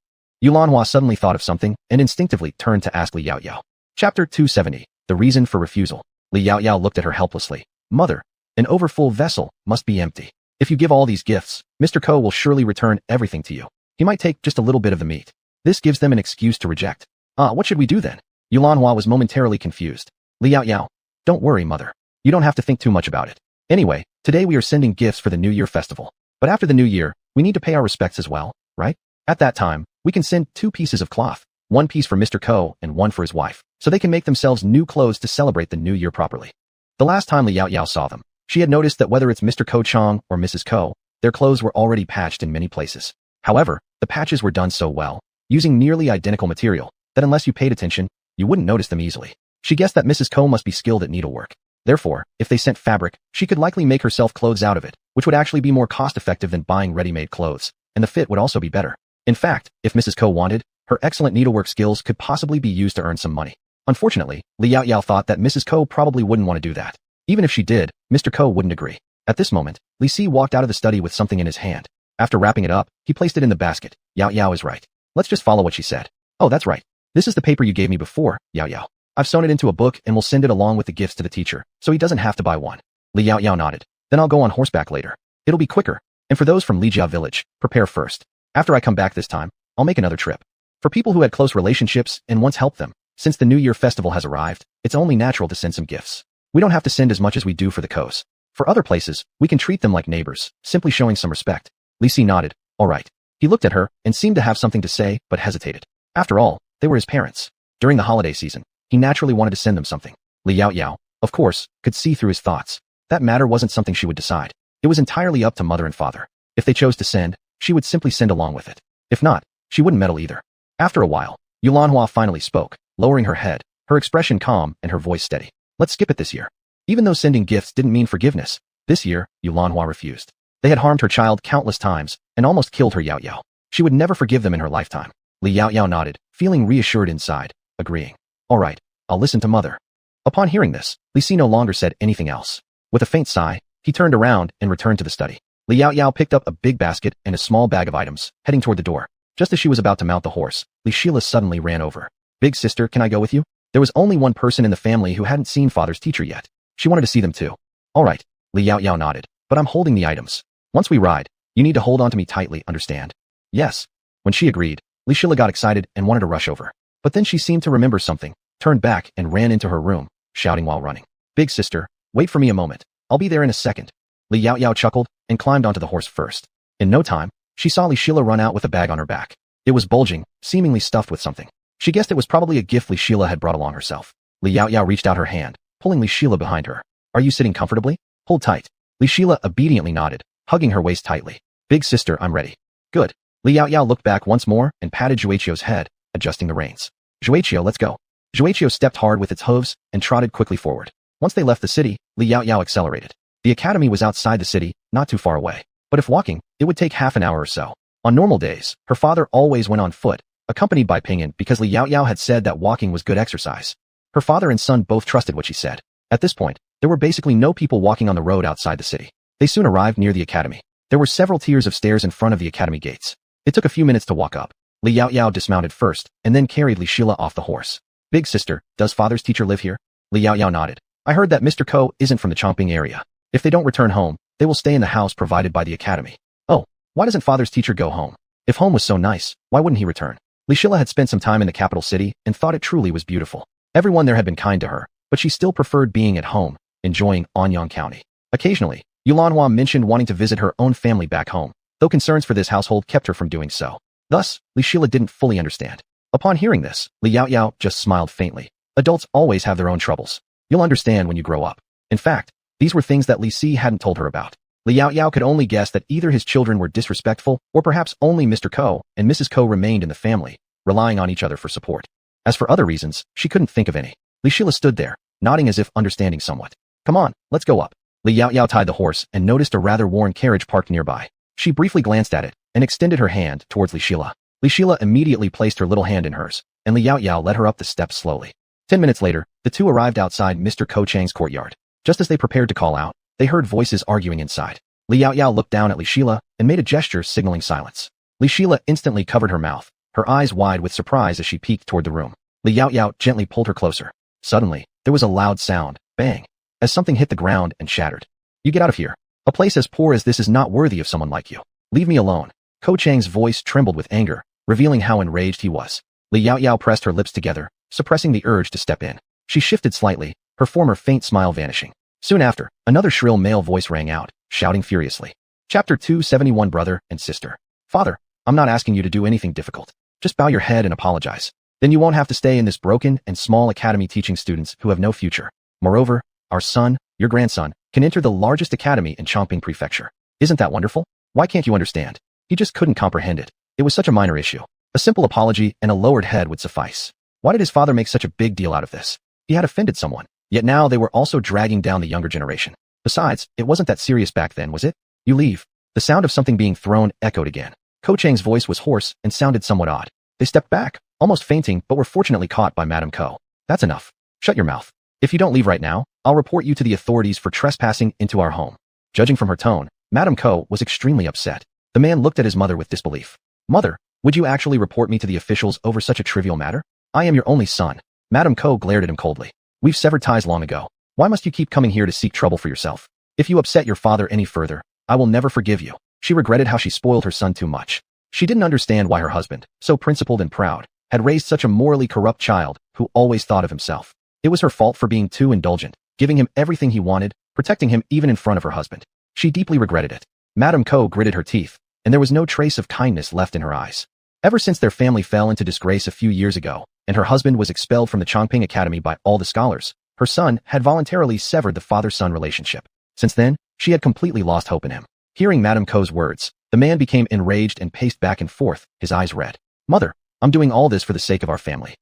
Yulanhua suddenly thought of something and instinctively turned to ask Liao Yao. Chapter 270, The Reason for Refusal. Liao Yao looked at her helplessly. Mother, an overfull vessel must be empty. If you give all these gifts, Mr. Ko will surely return everything to you. He might take just a little bit of the meat. This gives them an excuse to reject. What should we do then? Yulanhua was momentarily confused. Liao Yao, don't worry, mother. You don't have to think too much about it. Anyway, today we are sending gifts for the New Year festival. But after the New Year, we need to pay our respects as well, right? At that time, we can send 2 pieces of cloth, 1 piece for Mr. Ko and 1 for his wife, so they can make themselves new clothes to celebrate the New Year properly. The last time Liao Yao saw them, she had noticed that whether it's Mr. Ko Chang or Mrs. Ko, their clothes were already patched in many places. However, the patches were done so well, using nearly identical material, that unless you paid attention, you wouldn't notice them easily. She guessed that Mrs. Ko must be skilled at needlework. Therefore, if they sent fabric, she could likely make herself clothes out of it, which would actually be more cost-effective than buying ready-made clothes, and the fit would also be better. In fact, if Mrs. Ko wanted, her excellent needlework skills could possibly be used to earn some money. Unfortunately, Liao Yao thought that Mrs. Ko probably wouldn't want to do that. Even if she did, Mr. Ko wouldn't agree. At this moment, Li Si walked out of the study with something in his hand. After wrapping it up, he placed it in the basket. Yao Yao is right. Let's just follow what she said. Oh, that's right. This is the paper you gave me before, Yao Yao. I've sewn it into a book and will send it along with the gifts to the teacher, so he doesn't have to buy one. Liao Yao nodded. Then I'll go on horseback later. It'll be quicker. And for those from Lijia village, prepare first. After I come back this time, I'll make another trip. For people who had close relationships and once helped them, since the New Year festival has arrived, it's only natural to send some gifts. We don't have to send as much as we do for the Kos. For other places, we can treat them like neighbors, simply showing some respect. Li Si nodded. All right. He looked at her and seemed to have something to say, but hesitated. After all, they were his parents. During the holiday season, he naturally wanted to send them something. Liao Yao, of course, could see through his thoughts. That matter wasn't something she would decide. It was entirely up to mother and father. If they chose to send, she would simply send along with it. If not, she wouldn't meddle either. After a while, Yulanhua finally spoke, lowering her head, her expression calm and her voice steady. Let's skip it this year. Even though sending gifts didn't mean forgiveness, this year, Yulanhua refused. They had harmed her child countless times and almost killed her Yao Yao. She would never forgive them in her lifetime. Liao Yao nodded, feeling reassured inside, agreeing. All right, I'll listen to mother. Upon hearing this, Li Si no longer said anything else. With a faint sigh, he turned around and returned to the study. Liao Yao picked up a big basket and a small bag of items, heading toward the door. Just as she was about to mount the horse, Li Sheila suddenly ran over. Big sister, can I go with you? There was only one person in the family who hadn't seen father's teacher yet. She wanted to see them too. All right, Liao Yao nodded, but I'm holding the items. Once we ride, you need to hold on to me tightly, understand? Yes. When she agreed, Li Sheila got excited and wanted to rush over. But then she seemed to remember something, turned back and ran into her room, shouting while running. Big sister, wait for me a moment. I'll be there in a second. Liao Yao chuckled and climbed onto the horse first. In no time, she saw Li Sheila run out with a bag on her back. It was bulging, seemingly stuffed with something. She guessed it was probably a gift Li Sheila had brought along herself. Liao Yao reached out her hand, pulling Li Sheila behind her. Are you sitting comfortably? Hold tight. Li Sheila obediently nodded, hugging her waist tightly. Big sister, I'm ready. Good. Liao Yao looked back once more and patted Zhuichio's head, adjusting the reins. Zhuichio, let's go. Zhuichio stepped hard with its hooves and trotted quickly forward. Once they left the city, Liao Yao accelerated. The academy was outside the city, not too far away. But if walking, it would take half an hour or so. On normal days, her father always went on foot, accompanied by Pinyin because Liao Yao had said that walking was good exercise. Her father and son both trusted what she said. At this point, there were basically no people walking on the road outside the city. They soon arrived near the academy. There were several tiers of stairs in front of the academy gates. It took a few minutes to walk up. Liao Yao dismounted first, and then carried Li Sheila off the horse. Big sister, does father's teacher live here? Liao Yao nodded. I heard that Mr. Ko isn't from the Chongping area. If they don't return home, they will stay in the house provided by the academy. Oh, why doesn't father's teacher go home? If home was so nice, why wouldn't he return? Li Sheila had spent some time in the capital city and thought it truly was beautiful. Everyone there had been kind to her, but she still preferred being at home, enjoying Anyang County. Occasionally, Yulanhua mentioned wanting to visit her own family back home, though concerns for this household kept her from doing so. Thus, Li Shila didn't fully understand. Upon hearing this, Li Yaoyao just smiled faintly. Adults always have their own troubles. You'll understand when you grow up. In fact, these were things that Li Si hadn't told her about. Li Yaoyao could only guess that either his children were disrespectful or perhaps only Mr. Ko and Mrs. Ko remained in the family, relying on each other for support. As for other reasons, she couldn't think of any. Li Shila stood there, nodding as if understanding somewhat. Come on, let's go up. Li Yaoyao tied the horse and noticed a rather worn carriage parked nearby. She briefly glanced at it and extended her hand towards Li Shila. Li Shila immediately placed her little hand in hers, and Li Yaoyao led her up the steps slowly. 10 minutes later, the two arrived outside Mr. Ko Chang's courtyard. Just as they prepared to call out, they heard voices arguing inside. Li Yaoyao looked down at Li Shila and made a gesture signaling silence. Li Shila instantly covered her mouth, her eyes wide with surprise as she peeked toward the room. Li Yaoyao gently pulled her closer. Suddenly, there was a loud sound, bang, as something hit the ground and shattered. You get out of here. A place as poor as this is not worthy of someone like you. Leave me alone. Ko Chang's voice trembled with anger, revealing how enraged he was. Li Yaoyao pressed her lips together, suppressing the urge to step in. She shifted slightly, her former faint smile vanishing. Soon after, another shrill male voice rang out, shouting furiously. Chapter 271 Brother and Sister. Father, I'm not asking you to do anything difficult. Just bow your head and apologize. Then you won't have to stay in this broken and small academy teaching students who have no future. Moreover, our son, your grandson, can enter the largest academy in Chongping Prefecture. Isn't that wonderful? Why can't you understand? He just couldn't comprehend it. It was such a minor issue. A simple apology and a lowered head would suffice. Why did his father make such a big deal out of this? He had offended someone. Yet now they were also dragging down the younger generation. Besides, it wasn't that serious back then, was it? You leave. The sound of something being thrown echoed again. Ko Chang's voice was hoarse and sounded somewhat odd. They stepped back, almost fainting, but were fortunately caught by Madame Ko. That's enough. Shut your mouth. If you don't leave right now, I'll report you to the authorities for trespassing into our home. Judging from her tone, Madame Ko was extremely upset. The man looked at his mother with disbelief. Mother, would you actually report me to the officials over such a trivial matter? I am your only son. Madame Ko glared at him coldly. We've severed ties long ago. Why must you keep coming here to seek trouble for yourself? If you upset your father any further, I will never forgive you. She regretted how she spoiled her son too much. She didn't understand why her husband, so principled and proud, had raised such a morally corrupt child who always thought of himself. It was her fault for being too indulgent, giving him everything he wanted, protecting him even in front of her husband. She deeply regretted it. Madame Ko gritted her teeth, and there was no trace of kindness left in her eyes. Ever since their family fell into disgrace a few years ago, and her husband was expelled from the Chongping Academy by all the scholars, her son had voluntarily severed the father-son relationship. Since then, she had completely lost hope in him. Hearing Madame Ko's words, the man became enraged and paced back and forth, his eyes red. Mother, I'm doing all this for the sake of our family.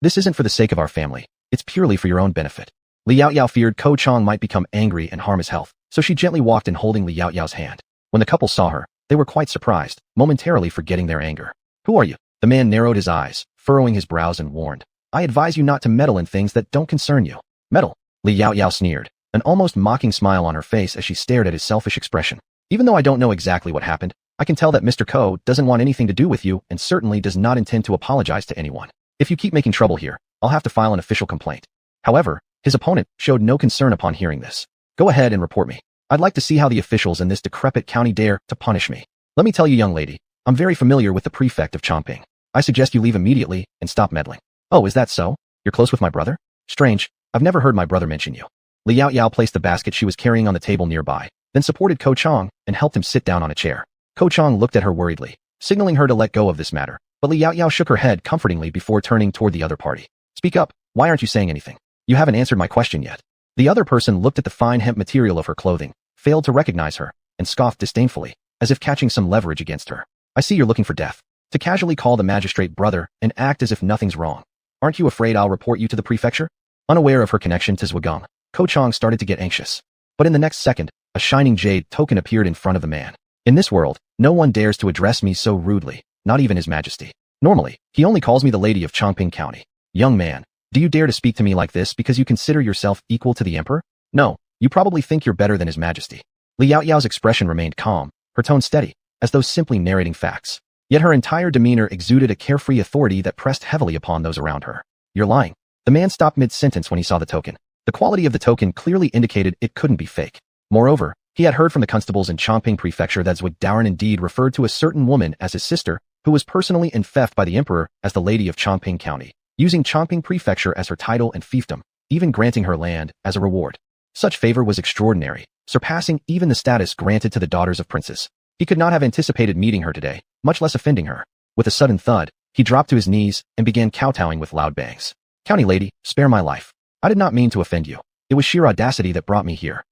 This isn't for the sake of our family. It's purely for your own benefit. Li Yaoyao feared Ko Chang might become angry and harm his health, so she gently walked in holding Li Yaoyao's hand. When the couple saw her, they were quite surprised, momentarily forgetting their anger. Who are you? The man narrowed his eyes, furrowing his brows and warned. I advise you not to meddle in things that don't concern you. Meddle? Li Yaoyao sneered, an almost mocking smile on her face as she stared at his selfish expression. Even though I don't know exactly what happened, I can tell that Mr. Ko doesn't want anything to do with you and certainly does not intend to apologize to anyone. If you keep making trouble here, I'll have to file an official complaint. However, his opponent showed no concern upon hearing this. Go ahead and report me. I'd like to see how the officials in this decrepit county dare to punish me. Let me tell you, young lady, I'm very familiar with the prefect of Chongping. I suggest you leave immediately and stop meddling. Oh, is that so? You're close with my brother? Strange, I've never heard my brother mention you. Li Yaoyao placed the basket she was carrying on the table nearby, then supported Ko Chang and helped him sit down on a chair. Ko Chang looked at her worriedly, signaling her to let go of this matter, but Li Yaoyao shook her head comfortingly before turning toward the other party. Speak up, why aren't you saying anything? You haven't answered my question yet. The other person looked at the fine hemp material of her clothing, failed to recognize her, and scoffed disdainfully, as if catching some leverage against her. I see you're looking for death. To casually call the magistrate brother and act as if nothing's wrong. Aren't you afraid I'll report you to the prefecture? Unaware of her connection to Zhugang, Ko Chang started to get anxious. But in the next second, a shining jade token appeared in front of the man. In this world, no one dares to address me so rudely, not even His Majesty. Normally, he only calls me the Lady of Chongping County. Young man, do you dare to speak to me like this because you consider yourself equal to the emperor? No, you probably think you're better than His Majesty. Li Yaoyao's expression remained calm, her tone steady, as though simply narrating facts. Yet her entire demeanor exuded a carefree authority that pressed heavily upon those around her. You're lying. The man stopped mid-sentence when he saw the token. The quality of the token clearly indicated it couldn't be fake. Moreover, he had heard from the constables in Chongping Prefecture that Zhuang indeed referred to a certain woman as his sister, who was personally enfeoffed by the emperor as the Lady of Chongping County, using Chongping Prefecture as her title and fiefdom, even granting her land as a reward. Such favor was extraordinary, surpassing even the status granted to the daughters of princes. He could not have anticipated meeting her today, much less offending her. With a sudden thud, he dropped to his knees and began kowtowing with loud bangs. "County lady, spare my life. I did not mean to offend you. It was sheer audacity that brought me here.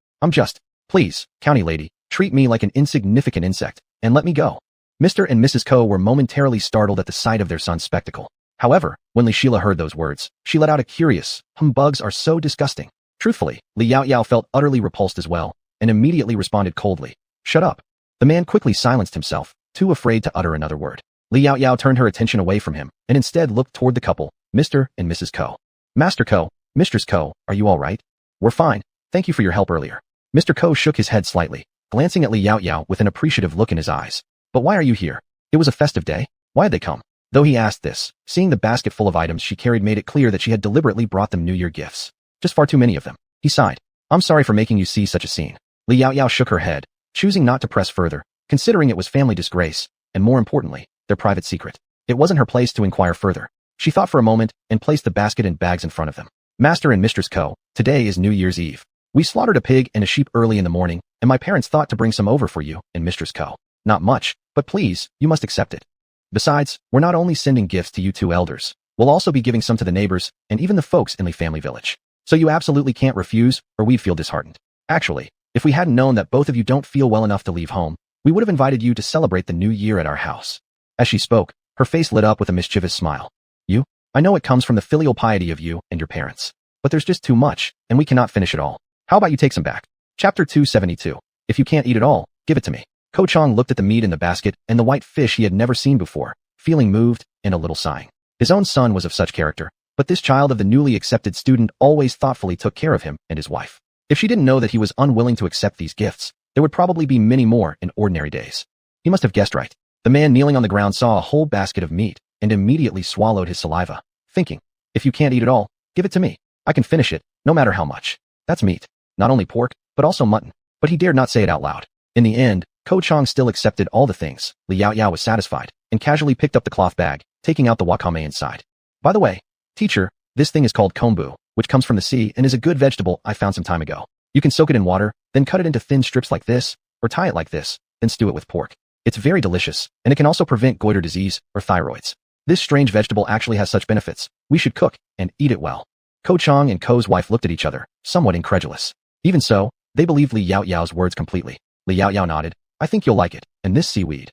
Please, county lady, treat me like an insignificant insect, and let me go." Mr. and Mrs. Ko were momentarily startled at the sight of their son's spectacle. However, when Sheila heard those words, she let out a curious, "Humbugs are so disgusting." Truthfully, Li Yaoyao felt utterly repulsed as well, and immediately responded coldly, "Shut up." The man quickly silenced himself, too afraid to utter another word. Li Yaoyao turned her attention away from him, and instead looked toward the couple, Mr. and Mrs. Ko. "Master Ko, Mistress Ko, are you all right?" "We're fine. Thank you for your help earlier." Mr. Ko shook his head slightly, glancing at Li Yaoyao with an appreciative look in his eyes. "But why are you here? It was a festive day. Why had they come?" Though he asked this, seeing the basket full of items she carried made it clear that she had deliberately brought them New Year gifts. Just far too many of them. He sighed. "I'm sorry for making you see such a scene." Li Yaoyao shook her head, choosing not to press further, considering it was family disgrace, and more importantly, their private secret. It wasn't her place to inquire further. She thought for a moment and placed the basket and bags in front of them. "Master and Mistress Ko, today is New Year's Eve. We slaughtered a pig and a sheep early in the morning, and my parents thought to bring some over for you and Mistress Ko. Not much, but please, you must accept it. Besides, we're not only sending gifts to you two elders, we'll also be giving some to the neighbors and even the folks in the family village. So you absolutely can't refuse, or we'd feel disheartened. Actually, if we hadn't known that both of you don't feel well enough to leave home, we would have invited you to celebrate the new year at our house." As she spoke, her face lit up with a mischievous smile. "You? I know it comes from the filial piety of you and your parents. But there's just too much, and we cannot finish it all. How about you take some back?" Chapter 272. If you can't eat it all, give it to me. Ko Chang looked at the meat in the basket and the white fish he had never seen before, feeling moved and a little sighing. His own son was of such character, but this child of the newly accepted student always thoughtfully took care of him and his wife. If she didn't know that he was unwilling to accept these gifts, there would probably be many more in ordinary days. He must have guessed right. The man kneeling on the ground saw a whole basket of meat and immediately swallowed his saliva, thinking, "If you can't eat it all, give it to me. I can finish it, no matter how much. That's meat. Not only pork, but also mutton." But he dared not say it out loud. In the end, Ko Chang still accepted all the things. Li Yaoyao was satisfied, and casually picked up the cloth bag, taking out the wakame inside. "By the way, teacher, this thing is called kombu, which comes from the sea and is a good vegetable I found some time ago. You can soak it in water, then cut it into thin strips like this, or tie it like this, then stew it with pork. It's very delicious, and it can also prevent goiter disease or thyroids. This strange vegetable actually has such benefits. We should cook and eat it well." Ko Chang and Ko's wife looked at each other, somewhat incredulous. Even so, they believed Li Yaoyao's words completely. Li Yaoyao nodded. "I think you'll like it. And this seaweed.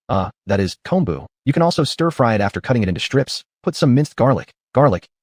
That is kombu. You can also stir-fry it after cutting it into strips, put some minced garlic,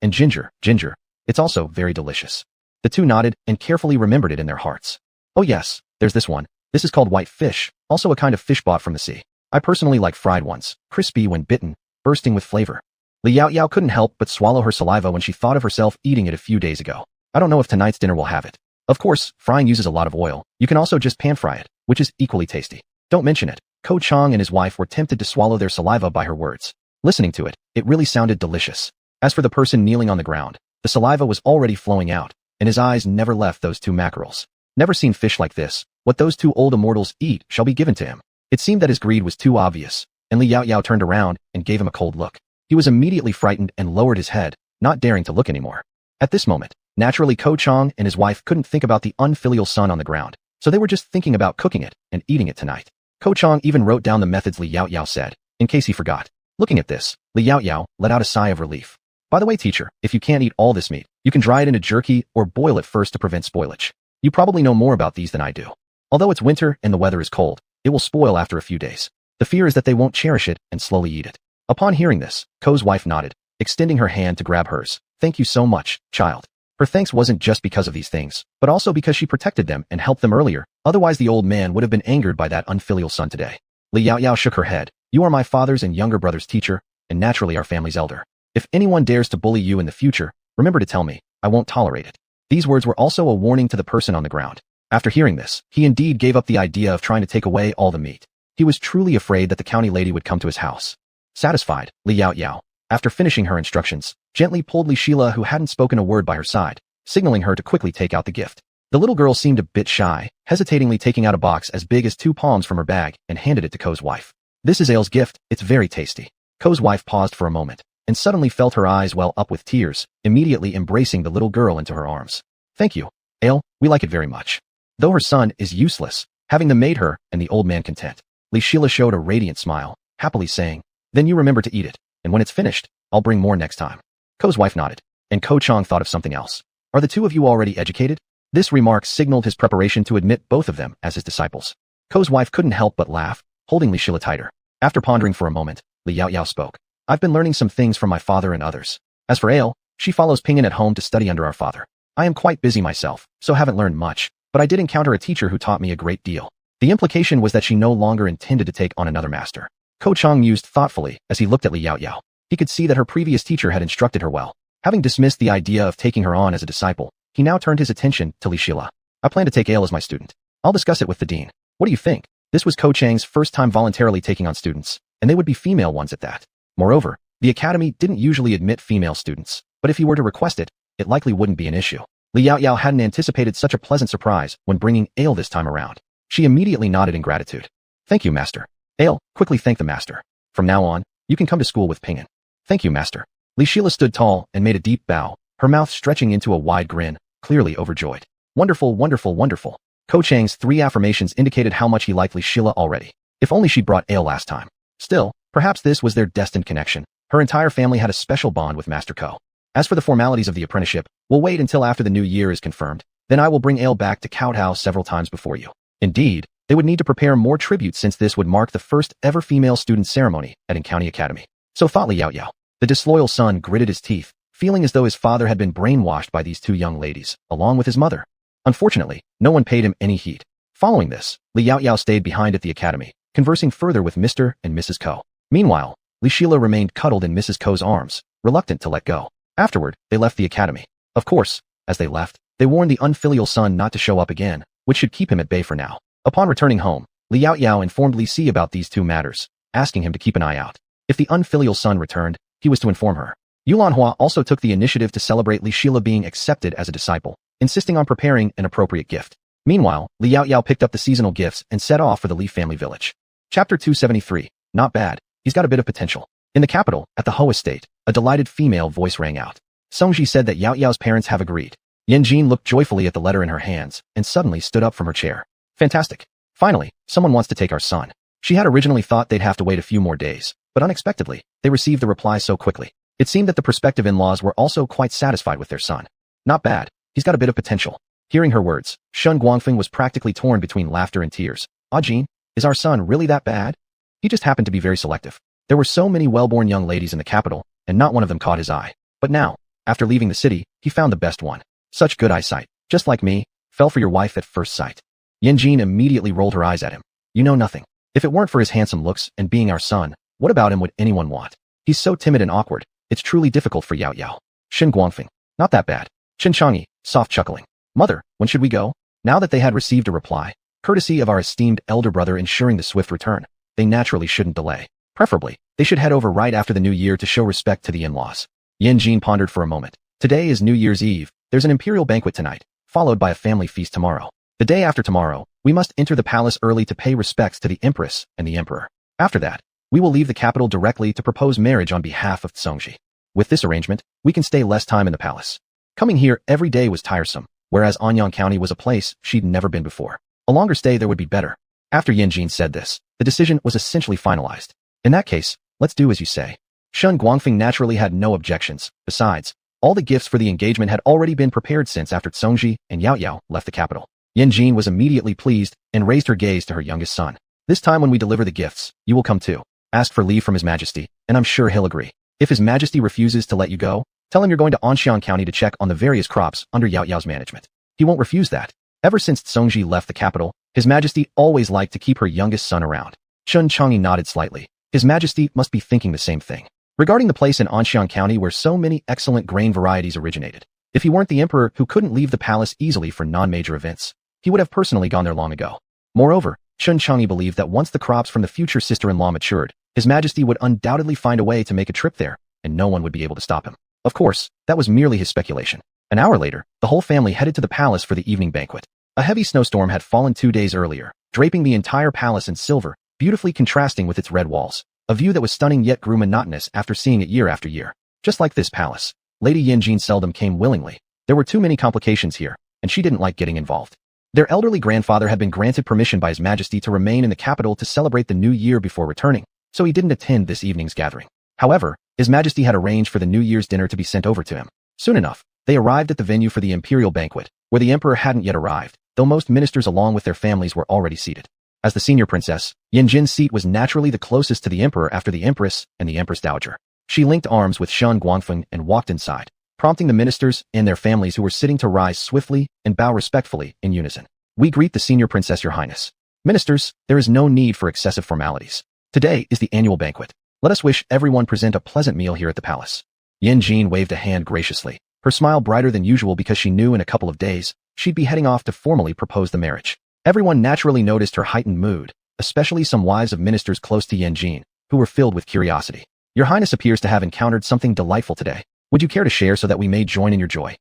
and ginger. It's also very delicious." The two nodded and carefully remembered it in their hearts. "Oh yes, there's this one. This is called white fish, also a kind of fish bought from the sea. I personally like fried ones, crispy when bitten, bursting with flavor." Li Yaoyao couldn't help but swallow her saliva when she thought of herself eating it a few days ago. "I don't know if tonight's dinner will have it. Of course, frying uses a lot of oil. You can also just pan-fry it, which is equally tasty. Don't mention it." Ko Chang and his wife were tempted to swallow their saliva by her words. Listening to it, it really sounded delicious. As for the person kneeling on the ground, the saliva was already flowing out, and his eyes never left those two mackerels. Never seen fish like this. What those two old immortals eat shall be given to him. It seemed that his greed was too obvious, and Li Yaoyao turned around and gave him a cold look. He was immediately frightened and lowered his head, not daring to look anymore. At this moment, naturally Ko Chang and his wife couldn't think about the unfilial son on the ground, so they were just thinking about cooking it and eating it tonight. Ko Chang even wrote down the methods Li Yaoyao said, in case he forgot. Looking at this, Li Yaoyao let out a sigh of relief. "By the way, teacher, if you can't eat all this meat, you can dry it into jerky or boil it first to prevent spoilage. You probably know more about these than I do. Although it's winter and the weather is cold, it will spoil after a few days. The fear is that they won't cherish it and slowly eat it." Upon hearing this, Ko's wife nodded, extending her hand to grab hers. "Thank you so much, child." Her thanks wasn't just because of these things, but also because she protected them and helped them earlier. Otherwise the old man would have been angered by that unfilial son today. Li Yaoyao shook her head. "You are my father's and younger brother's teacher, and naturally our family's elder. If anyone dares to bully you in the future, remember to tell me. I won't tolerate it." These words were also a warning to the person on the ground. After hearing this, he indeed gave up the idea of trying to take away all the meat. He was truly afraid that the county lady would come to his house. Satisfied, Li Yaoyao, after finishing her instructions, gently pulled Sheila, who hadn't spoken a word, by her side, signaling her to quickly take out the gift. The little girl seemed a bit shy, hesitatingly taking out a box as big as 2 palms from her bag and handed it to Ko's wife. "This is Aile's gift, it's very tasty." Ko's wife paused for a moment, and suddenly felt her eyes well up with tears, immediately embracing the little girl into her arms. "Thank you. Ale, we like it very much. Though her son is useless, having them made her and the old man content. Li Sheila showed a radiant smile, happily saying, then you remember to eat it, and when it's finished, I'll bring more next time. Ko's wife nodded, and Ko Chang thought of something else. Are the two of you already educated? This remark signaled his preparation to admit both of them as his disciples. Ko's wife couldn't help but laugh, holding Li Sheila tighter. After pondering for a moment, Li Yaoyao spoke. I've been learning some things from my father and others. As for Ale, she follows Ping'an at home to study under our father. I am quite busy myself, so haven't learned much, but I did encounter a teacher who taught me a great deal. The implication was that she no longer intended to take on another master. Ko Chang mused thoughtfully as he looked at Li Yaoyao. He could see that her previous teacher had instructed her well. Having dismissed the idea of taking her on as a disciple, he now turned his attention to Li Sheila. I plan to take Ale as my student. I'll discuss it with the dean. What do you think? This was Ko Chang's first time voluntarily taking on students, and they would be female ones at that. Moreover, the academy didn't usually admit female students, but if he were to request it, it likely wouldn't be an issue. Li Yaoyao hadn't anticipated such a pleasant surprise when bringing Ale this time around. She immediately nodded in gratitude. Thank you, master. Ale quickly thanked the master. From now on, you can come to school with Ping'an. Thank you, master. Li Sheila stood tall and made a deep bow, her mouth stretching into a wide grin, clearly overjoyed. Wonderful, wonderful, wonderful. Ko Chang's 3 affirmations indicated how much he liked Li Sheila already. If only she'd brought Ale last time. Still, perhaps this was their destined connection. Her entire family had a special bond with Master Ko. As for the formalities of the apprenticeship, we'll wait until after the new year is confirmed. Then I will bring Ale back to kowtow several times before you. Indeed, they would need to prepare more tributes since this would mark the first ever female student ceremony at In County Academy. So thought Li Yaoyao. The disloyal son gritted his teeth, feeling as though his father had been brainwashed by these 2 young ladies, along with his mother. Unfortunately, no one paid him any heed. Following this, Li Yaoyao stayed behind at the academy, conversing further with Mr. and Mrs. Ko. Meanwhile, Li Sheila remained cuddled in Mrs. Ko's arms, reluctant to let go. Afterward, they left the academy. Of course, as they left, they warned the unfilial son not to show up again, which should keep him at bay for now. Upon returning home, Li Yaoyao informed Li Si about these 2 matters, asking him to keep an eye out. If the unfilial son returned, he was to inform her. Yulanhua also took the initiative to celebrate Li Sheila being accepted as a disciple, insisting on preparing an appropriate gift. Meanwhile, Li Yaoyao picked up the seasonal gifts and set off for the Li family village. Chapter 273. Not bad. He's got a bit of potential. In the capital, at the Ho estate, a delighted female voice rang out. Songji said that Yaoyao's parents have agreed. Yanjin looked joyfully at the letter in her hands and suddenly stood up from her chair. Fantastic. Finally, someone wants to take our son. She had originally thought they'd have to wait a few more days, but unexpectedly, they received the reply so quickly. It seemed that the prospective in-laws were also quite satisfied with their son. Not bad. He's got a bit of potential. Hearing her words, Shun Guangfeng was practically torn between laughter and tears. Ah Jean, is our son really that bad? He just happened to be very selective. There were so many well-born young ladies in the capital, and not one of them caught his eye. But now, after leaving the city, he found the best one. Such good eyesight. Just like me, fell for your wife at first sight. Yanjin immediately rolled her eyes at him. You know nothing. If it weren't for his handsome looks and being our son, what about him would anyone want? He's so timid and awkward, it's truly difficult for Yaoyao. Shin Guangfeng. Not that bad. Shin Changyi, soft chuckling. Mother, when should we go? Now that they had received a reply, courtesy of our esteemed elder brother ensuring the swift return, they naturally shouldn't delay. Preferably, they should head over right after the new year to show respect to the in-laws. Yanjin pondered for a moment. Today is New Year's Eve. There's an imperial banquet tonight, followed by a family feast tomorrow. The day after tomorrow, we must enter the palace early to pay respects to the empress and the emperor. After that, we will leave the capital directly to propose marriage on behalf of Tsongji. With this arrangement, we can stay less time in the palace. Coming here every day was tiresome, whereas Anyang County was a place she'd never been before. A longer stay there would be better. After Yanjin said this, the decision was essentially finalized. In that case, let's do as you say. Shun Guangfeng naturally had no objections. Besides, all the gifts for the engagement had already been prepared since after Tsongji and Yaoyao left the capital. Yanjin was immediately pleased and raised her gaze to her youngest son. This time when we deliver the gifts, you will come too. Ask for leave from His Majesty, and I'm sure he'll agree. If His Majesty refuses to let you go, tell him you're going to Anxiang County to check on the various crops under Yaoyao's management. He won't refuse that. Ever since Tsongji left the capital, His Majesty always liked to keep her youngest son around. Shun Changyi nodded slightly. His Majesty must be thinking the same thing. Regarding the place in Anxiang County where so many excellent grain varieties originated. If he weren't the emperor who couldn't leave the palace easily for non-major events, he would have personally gone there long ago. Moreover, Shun Changyi believed that once the crops from the future sister-in-law matured, His Majesty would undoubtedly find a way to make a trip there, and no one would be able to stop him. Of course, that was merely his speculation. An hour later, the whole family headed to the palace for the evening banquet. A heavy snowstorm had fallen 2 days earlier, draping the entire palace in silver, beautifully contrasting with its red walls. A view that was stunning yet grew monotonous after seeing it year after year. Just like this palace, Lady Yanjin seldom came willingly. There were too many complications here. and she didn't like getting involved. Their elderly grandfather had been granted permission by His Majesty to remain in the capital to celebrate the new year before returning, so he didn't attend this evening's gathering. However, His Majesty had arranged for the New Year's dinner to be sent over to him. Soon enough, they arrived at the venue for the imperial banquet, where the emperor hadn't yet arrived, though most ministers along with their families were already seated. As the senior princess, Yanjin's seat was naturally the closest to the emperor after the empress and the empress dowager. She linked arms with Shun Guangfeng and walked inside, prompting the ministers and their families who were sitting to rise swiftly and bow respectfully in unison. We greet the senior princess, Your Highness. Ministers, there is no need for excessive formalities. Today is the annual banquet. Let us wish everyone present a pleasant meal here at the palace. Yanjin waved a hand graciously, her smile brighter than usual because she knew in a couple of days, she'd be heading off to formally propose the marriage. Everyone naturally noticed her heightened mood, especially some wives of ministers close to Yanjin, who were filled with curiosity. Your Highness appears to have encountered something delightful today. Would you care to share so that we may join in your joy?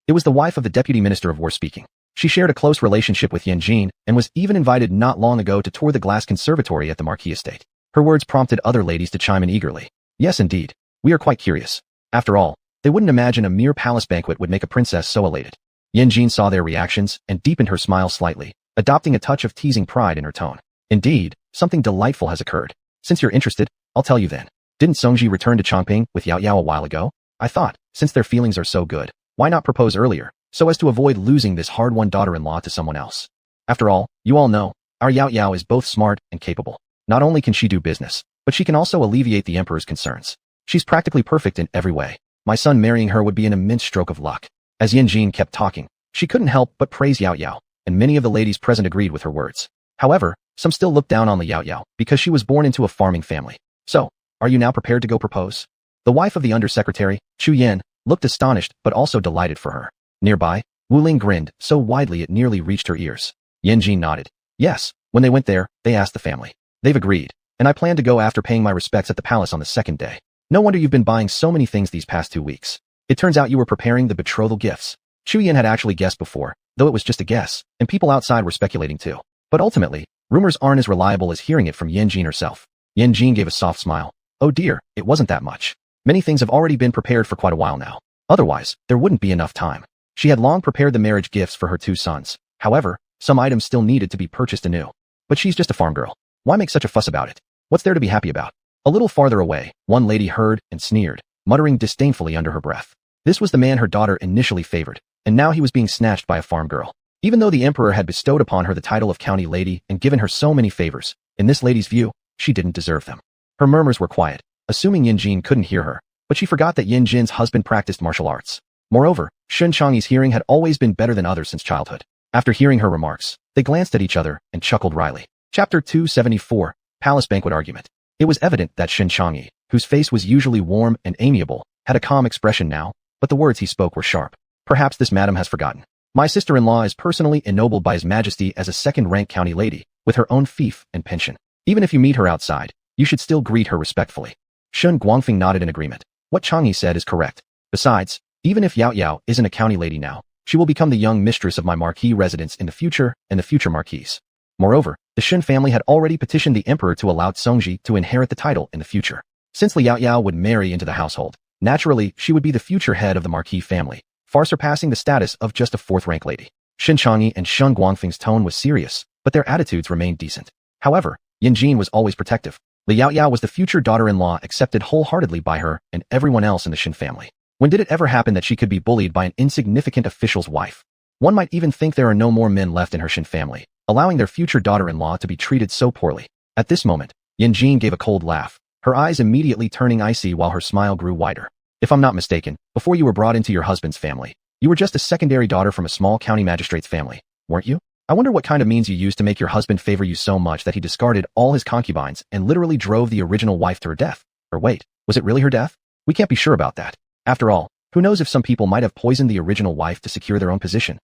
It was the wife of the Deputy Minister of War speaking. She shared a close relationship with Yanjin and was even invited not long ago to tour the glass conservatory at the Marquis estate. Her words prompted other ladies to chime in eagerly. Yes, indeed. We are quite curious. After all, they wouldn't imagine a mere palace banquet would make a princess so elated. Yanjin saw their reactions and deepened her smile slightly, adopting a touch of teasing pride in her tone. Indeed, something delightful has occurred. Since you're interested, I'll tell you then. Didn't Songji return to Chongping with Yao Yao a while ago? I thought, since their feelings are so good, why not propose earlier, so as to avoid losing this hard-won daughter-in-law to someone else? After all, you all know, our Yao Yao is both smart and capable. Not only can she do business, but she can also alleviate the emperor's concerns. She's practically perfect in every way. My son marrying her would be an immense stroke of luck. As Yanjin kept talking, she couldn't help but praise Yao Yao, and many of the ladies present agreed with her words. However, some still looked down on the Yao Yao because she was born into a farming family. So, are you now prepared to go propose? The wife of the undersecretary, Chu Yan, looked astonished but also delighted for her. Nearby, Wu Ling grinned so widely it nearly reached her ears. Yanjin nodded. Yes, when they went there, they asked the family. They've agreed, and I plan to go after paying my respects at the palace on the second day. No wonder you've been buying so many things these past 2 weeks. It turns out you were preparing the betrothal gifts. Chu Yan had actually guessed before, though it was just a guess, and people outside were speculating too. But ultimately, rumors aren't as reliable as hearing it from Yanjin herself. Yanjin gave a soft smile. Oh dear, it wasn't that much. Many things have already been prepared for quite a while now. Otherwise, there wouldn't be enough time. She had long prepared the marriage gifts for her 2 sons. However, some items still needed to be purchased anew. But she's just a farm girl. Why make such a fuss about it? What's there to be happy about? A little farther away, one lady heard and sneered, muttering disdainfully under her breath. This was the man her daughter initially favored, and now he was being snatched by a farm girl. Even though the emperor had bestowed upon her the title of county lady and given her so many favors, in this lady's view, she didn't deserve them. Her murmurs were quiet, assuming Yanjin couldn't hear her, but she forgot that Yanjin's husband practiced martial arts. Moreover, Shun Changyi's hearing had always been better than others since childhood. After hearing her remarks, they glanced at each other and chuckled wryly. Chapter 274, Palace Banquet Argument. It was evident that Shun Changyi, whose face was usually warm and amiable, had a calm expression now, but the words he spoke were sharp. Perhaps this madam has forgotten. My sister-in-law is personally ennobled by His Majesty as a second-rank county lady, with her own fief and pension. Even if you meet her outside, you should still greet her respectfully. Shun Guangfeng nodded in agreement. What Changyi said is correct. Besides, even if Yao Yao isn't a county lady now, she will become the young mistress of my marquis residence in the future and the future marquis. Moreover, the Shun family had already petitioned the emperor to allow Songji to inherit the title in the future. Since Li Yao Yao would marry into the household, naturally she would be the future head of the marquis family, far surpassing the status of just a fourth-rank lady. Shun Changyi and Shun Guangfeng's tone was serious, but their attitudes remained decent. However, Yanjin was always protective. Li Yao Yao was the future daughter-in-law accepted wholeheartedly by her and everyone else in the Shun family. When did it ever happen that she could be bullied by an insignificant official's wife? One might even think there are no more men left in her Shun family, allowing their future daughter-in-law to be treated so poorly. At this moment, Yanjin gave a cold laugh, her eyes immediately turning icy while her smile grew wider. If I'm not mistaken, before you were brought into your husband's family, you were just a secondary daughter from a small county magistrate's family, weren't you? I wonder what kind of means you used to make your husband favor you so much that he discarded all his concubines and literally drove the original wife to her death. Or wait, was it really her death? We can't be sure about that. After all, who knows if some people might have poisoned the original wife to secure their own position.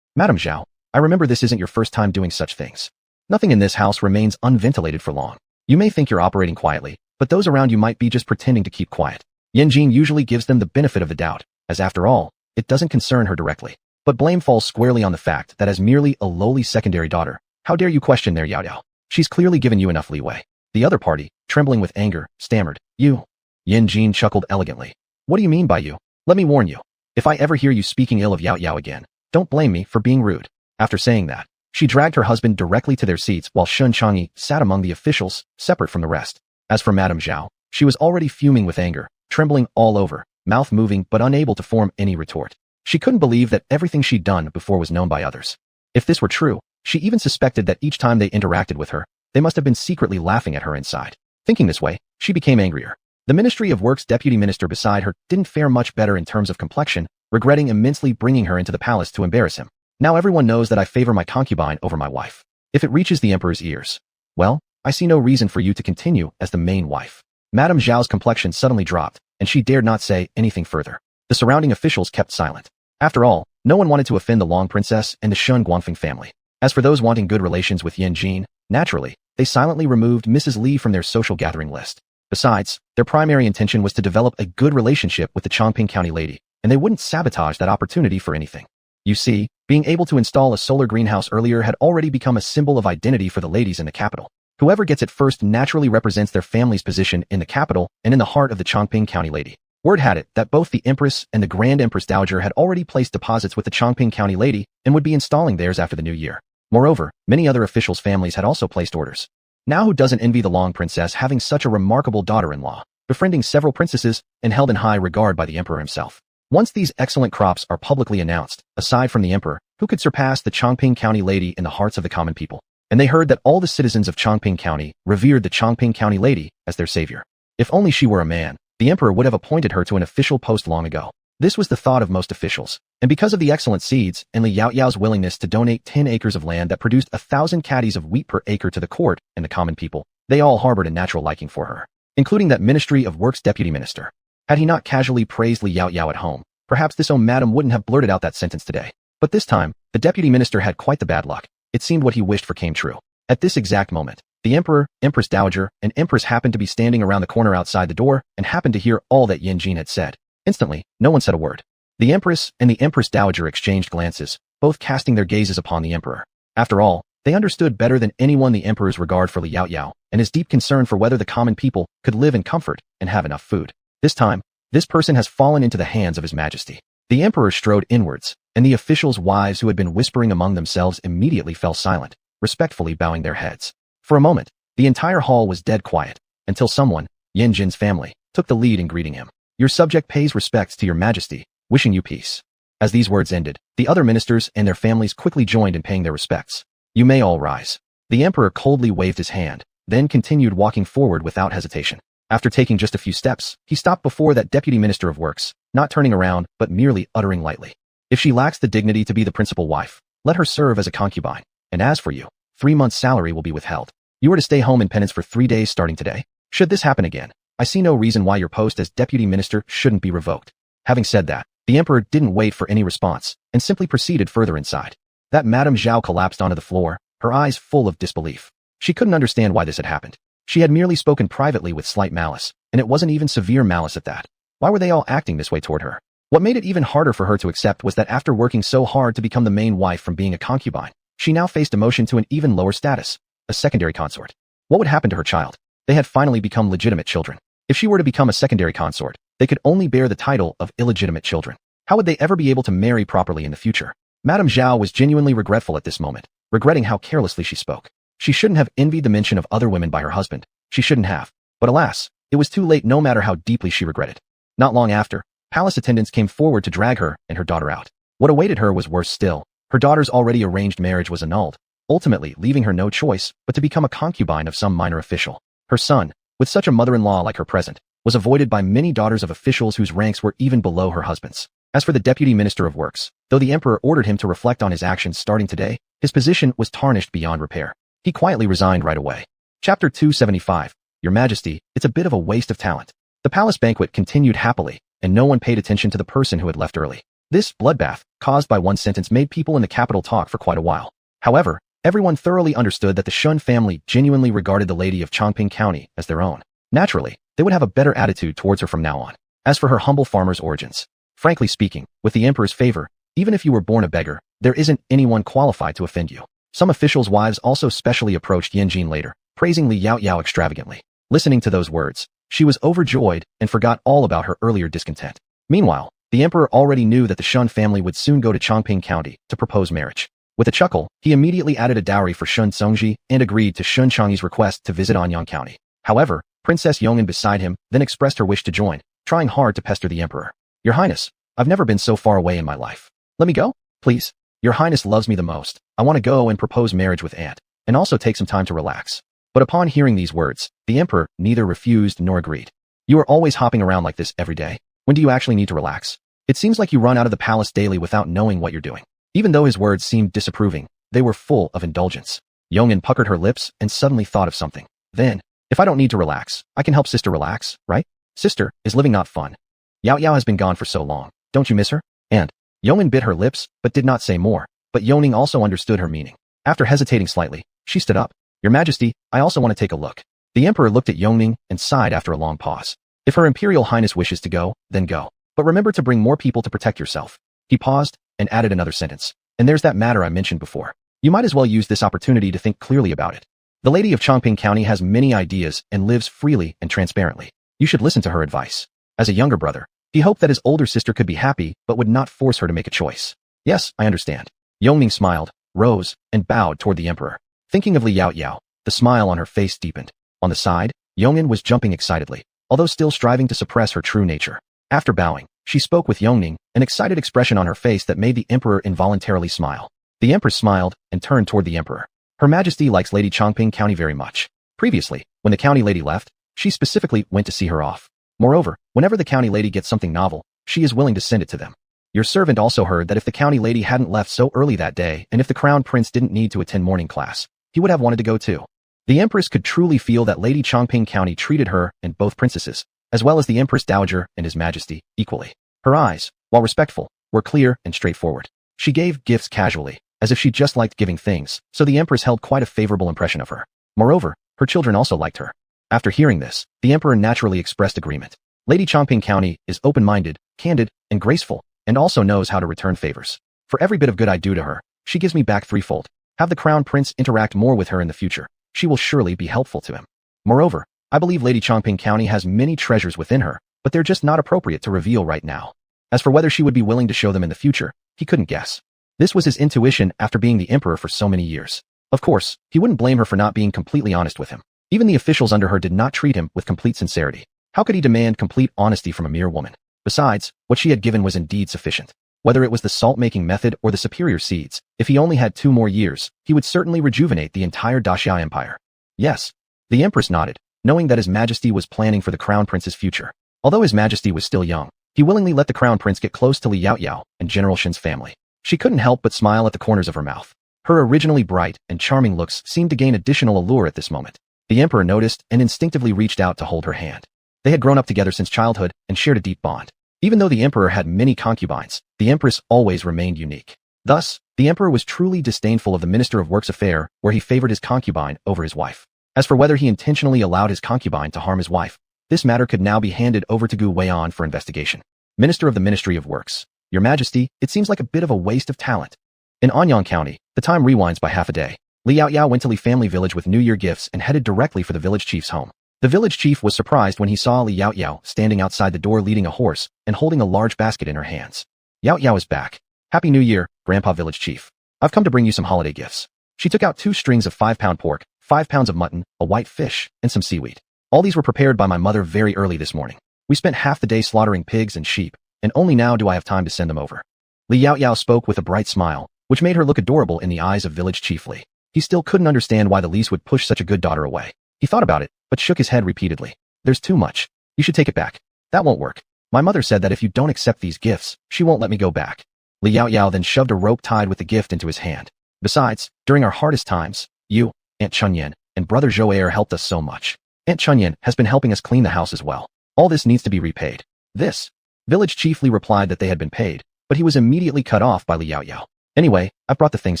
Madam Zhao, I remember this isn't your first time doing such things. Nothing in this house remains unventilated for long. You may think you're operating quietly, but those around you might be just pretending to keep quiet. Yanjin usually gives them the benefit of the doubt, as after all, it doesn't concern her directly. But blame falls squarely on the fact that as merely a lowly secondary daughter, how dare you question their Yao Yao? She's clearly given you enough leeway. The other party, trembling with anger, stammered, You. Yanjin chuckled elegantly. What do you mean by you? Let me warn you. If I ever hear you speaking ill of Yao Yao again, Don't blame me for being rude. After saying that, she dragged her husband directly to their seats while Shun Changyi sat among the officials, separate from the rest. As for Madame Zhao, she was already fuming with anger, trembling all over, mouth moving but unable to form any retort. She couldn't believe that everything she'd done before was known by others. If this were true, she even suspected that each time they interacted with her, they must have been secretly laughing at her inside. Thinking this way, she became angrier. The Ministry of Work's deputy minister beside her didn't fare much better in terms of complexion, regretting immensely bringing her into the palace to embarrass him. Now everyone knows that I favor my concubine over my wife. If it reaches the emperor's ears, well, I see no reason for you to continue as the main wife. Madame Zhao's complexion suddenly dropped, and she dared not say anything further. The surrounding officials kept silent. After all, no one wanted to offend the Long Princess and the Shun Guangfeng family. As for those wanting good relations with Yan Jin, naturally, they silently removed Mrs. Li from their social gathering list. Besides, their primary intention was to develop a good relationship with the Chongping County lady, and they wouldn't sabotage that opportunity for anything. You see, being able to install a solar greenhouse earlier had already become a symbol of identity for the ladies in the capital. Whoever gets it first naturally represents their family's position in the capital and in the heart of the Chongping County lady. Word had it that both the Empress and the Grand Empress Dowager had already placed deposits with the Chongping County lady and would be installing theirs after the new year. Moreover, many other officials' families had also placed orders. Now who doesn't envy the Long Princess having such a remarkable daughter-in-law, befriending several princesses and held in high regard by the emperor himself? Once these excellent crops are publicly announced, aside from the emperor, who could surpass the Chongping County lady in the hearts of the common people? And they heard that all the citizens of Chongping County revered the Chongping County lady as their savior. If only she were a man, the emperor would have appointed her to an official post long ago. This was the thought of most officials, and because of the excellent seeds and Li Yaoyao's willingness to donate 10 acres of land that produced 1,000 caddies of wheat per acre to the court and the common people, they all harbored a natural liking for her, including that Ministry of Work's deputy minister. Had he not casually praised Li Yaoyao at home, perhaps this madam wouldn't have blurted out that sentence today. But this time, the deputy minister had quite the bad luck. It seemed what he wished for came true. At this exact moment, the emperor, Empress Dowager, and Empress happened to be standing around the corner outside the door and happened to hear all that Yan Jin had said. Instantly, no one said a word. The Empress and the Empress Dowager exchanged glances, both casting their gazes upon the emperor. After all, they understood better than anyone the emperor's regard for Li Yaoyao and his deep concern for whether the common people could live in comfort and have enough food. This time, this person has fallen into the hands of His Majesty. The emperor strode inwards, and the officials' wives who had been whispering among themselves immediately fell silent, respectfully bowing their heads. For a moment, the entire hall was dead quiet, until someone, Yan Jin's family, took the lead in greeting him. Your subject pays respects to your majesty, wishing you peace. As these words ended, the other ministers and their families quickly joined in paying their respects. You may all rise. The emperor coldly waved his hand, then continued walking forward without hesitation. After taking just a few steps, he stopped before that deputy minister of works, not turning around, but merely uttering lightly. If she lacks the dignity to be the principal wife, let her serve as a concubine. And as for you, 3 months' salary will be withheld. You are to stay home in penance for 3 days starting today. Should this happen again, I see no reason why your post as deputy minister shouldn't be revoked. Having said that, the emperor didn't wait for any response, and simply proceeded further inside. That Madame Zhao collapsed onto the floor, her eyes full of disbelief. She couldn't understand why this had happened. She had merely spoken privately with slight malice, and it wasn't even severe malice at that. Why were they all acting this way toward her? What made it even harder for her to accept was that after working so hard to become the main wife from being a concubine, she now faced demotion to an even lower status, a secondary consort. What would happen to her child? They had finally become legitimate children. If she were to become a secondary consort, they could only bear the title of illegitimate children. How would they ever be able to marry properly in the future? Madame Zhao was genuinely regretful at this moment, regretting how carelessly she spoke. She shouldn't have envied the mention of other women by her husband. She shouldn't have. But alas, it was too late no matter how deeply she regretted. Not long after, palace attendants came forward to drag her and her daughter out. What awaited her was worse still. Her daughter's already arranged marriage was annulled, ultimately leaving her no choice but to become a concubine of some minor official. Her son, with such a mother-in-law like her present, was avoided by many daughters of officials whose ranks were even below her husband's. As for the deputy minister of works, though the emperor ordered him to reflect on his actions starting today, his position was tarnished beyond repair. He quietly resigned right away. Chapter 275. Your Majesty, it's a bit of a waste of talent. The palace banquet continued happily, and no one paid attention to the person who had left early. This bloodbath, caused by one sentence, made people in the capital talk for quite a while. However, everyone thoroughly understood that the Shun family genuinely regarded the lady of Chongping County as their own. Naturally, they would have a better attitude towards her from now on. As for her humble farmer's origins, frankly speaking, with the emperor's favor, even if you were born a beggar, there isn't anyone qualified to offend you. Some officials' wives also specially approached Yan Jin later, praising Li Yaoyao extravagantly. Listening to those words, she was overjoyed and forgot all about her earlier discontent. Meanwhile, The emperor already knew that the Shun family would soon go to Chongping County to propose marriage. With a chuckle, he immediately added a dowry for Shun Songji and agreed to Shun Changyi's request to visit Anyang County. However, Princess Yongin beside him then expressed her wish to join, trying hard to pester the emperor. Your Highness, I've never been so far away in my life. Let me go, please. Your Highness loves me the most. I want to go and propose marriage with Aunt, and also take some time to relax. But upon hearing these words, the emperor neither refused nor agreed. You are always hopping around like this every day. When do you actually need to relax? It seems like you run out of the palace daily without knowing what you're doing. Even though his words seemed disapproving, they were full of indulgence. Yongin puckered her lips and suddenly thought of something. Then, if I don't need to relax, I can help sister relax, right? Sister is living not fun. Yao Yao has been gone for so long. Don't you miss her? And Yongin bit her lips, but did not say more. But Yoning also understood her meaning. After hesitating slightly, she stood up. Your Majesty, I also want to take a look. The emperor looked at Yongning and sighed after a long pause. If Her Imperial Highness wishes to go, then go. But remember to bring more people to protect yourself. He paused and added another sentence. And there's that matter I mentioned before. You might as well use this opportunity to think clearly about it. The lady of Chongping County has many ideas and lives freely and transparently. You should listen to her advice. As a younger brother, he hoped that his older sister could be happy but would not force her to make a choice. Yes, I understand. Yongming smiled, rose, and bowed toward the emperor. Thinking of Li Yao Yao, the smile on her face deepened. On the side, Yongin was jumping excitedly, although still striving to suppress her true nature. After bowing, she spoke with Yongning, an excited expression on her face that made the emperor involuntarily smile. The empress smiled and turned toward the emperor. Her Majesty likes Lady Chongping County very much. Previously, when the county lady left, she specifically went to see her off. Moreover, whenever the county lady gets something novel, she is willing to send it to them. Your servant also heard that if the county lady hadn't left so early that day and if the crown prince didn't need to attend morning class, he would have wanted to go too. The empress could truly feel that Lady Chongping County treated her and both princesses, as well as the empress dowager and his majesty, equally. Her eyes, while respectful, were clear and straightforward. She gave gifts casually, as if she just liked giving things, so the empress held quite a favorable impression of her. Moreover, her children also liked her. After hearing this, the emperor naturally expressed agreement. Lady Chongping County is open-minded, candid, and graceful, and also knows how to return favors. For every bit of good I do to her, she gives me back threefold. Have the crown prince interact more with her in the future. She will surely be helpful to him. Moreover, I believe Lady Chongping County has many treasures within her, but they're just not appropriate to reveal right now. As for whether she would be willing to show them in the future, he couldn't guess. This was his intuition after being the emperor for so many years. Of course, he wouldn't blame her for not being completely honest with him. Even the officials under her did not treat him with complete sincerity. How could he demand complete honesty from a mere woman? Besides, what she had given was indeed sufficient. Whether it was the salt-making method or the superior seeds, if he only had 2 more years, he would certainly rejuvenate the entire Daxia Empire. Yes. The empress nodded, knowing that His Majesty was planning for the crown prince's future. Although His Majesty was still young, he willingly let the crown prince get close to Li Yao Yao and General Shin's family. She couldn't help but smile at the corners of her mouth. Her originally bright and charming looks seemed to gain additional allure at this moment. The emperor noticed and instinctively reached out to hold her hand. They had grown up together since childhood and shared a deep bond. Even though the emperor had many concubines, the empress always remained unique. Thus, the emperor was truly disdainful of the Minister of Works affair where he favored his concubine over his wife. As for whether he intentionally allowed his concubine to harm his wife, this matter could now be handed over to Gu Weian for investigation. Minister of the Ministry of Works. Your Majesty, it seems like a bit of a waste of talent. In Anyang County, the time rewinds by half a day. Li Yao Yao went to Li family village with New Year gifts and headed directly for the village chief's home. The village chief was surprised when he saw Li Yao Yao standing outside the door leading a horse and holding a large basket in her hands. Yao Yao is back. Happy New Year, Grandpa Village Chief. I've come to bring you some holiday gifts. She took out 2 strings of 5-pound pork, 5 pounds of mutton, a white fish, and some seaweed. All these were prepared by my mother very early this morning. We spent half the day slaughtering pigs and sheep, and only now do I have time to send them over. Li Yao Yao spoke with a bright smile, which made her look adorable in the eyes of Village Chief Li. He still couldn't understand why the Lis would push such a good daughter away. He thought about it, but shook his head repeatedly. There's too much. You should take it back. That won't work. My mother said that if you don't accept these gifts, she won't let me go back. Li Yao Yao then shoved a rope tied with the gift into his hand. Besides, during our hardest times, you, Aunt Chunyan, and Brother Joaer helped us so much. Aunt Chunyan has been helping us clean the house as well. All this needs to be repaid. This. Village Chief Li replied that they had been paid, but he was immediately cut off by Li Yao Yao. Anyway, I've brought the things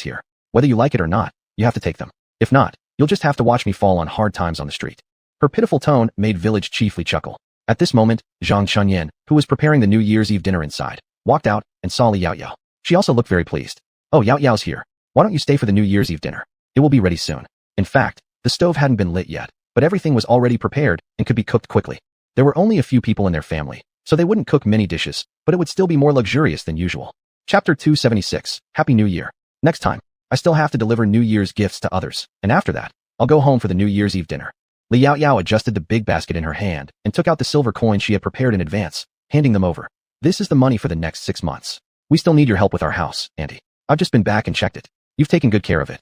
here. Whether you like it or not, you have to take them. If not, you'll just have to watch me fall on hard times on the street. Her pitiful tone made Village Chief Li chuckle. At this moment, Zhang Chunyan, who was preparing the New Year's Eve dinner inside, walked out and saw Li Yao Yao. She also looked very pleased. Oh, Yao Yao's here. Why don't you stay for the New Year's Eve dinner? It will be ready soon. In fact, the stove hadn't been lit yet, but everything was already prepared and could be cooked quickly. There were only a few people in their family, so they wouldn't cook many dishes, but it would still be more luxurious than usual. Chapter 276, Happy New Year. Next time, I still have to deliver New Year's gifts to others, and after that, I'll go home for the New Year's Eve dinner. Li Yaoyao adjusted the big basket in her hand and took out the silver coins she had prepared in advance, handing them over. This is the money for the next 6 months. We still need your help with our house, Auntie. I've just been back and checked it. You've taken good care of it.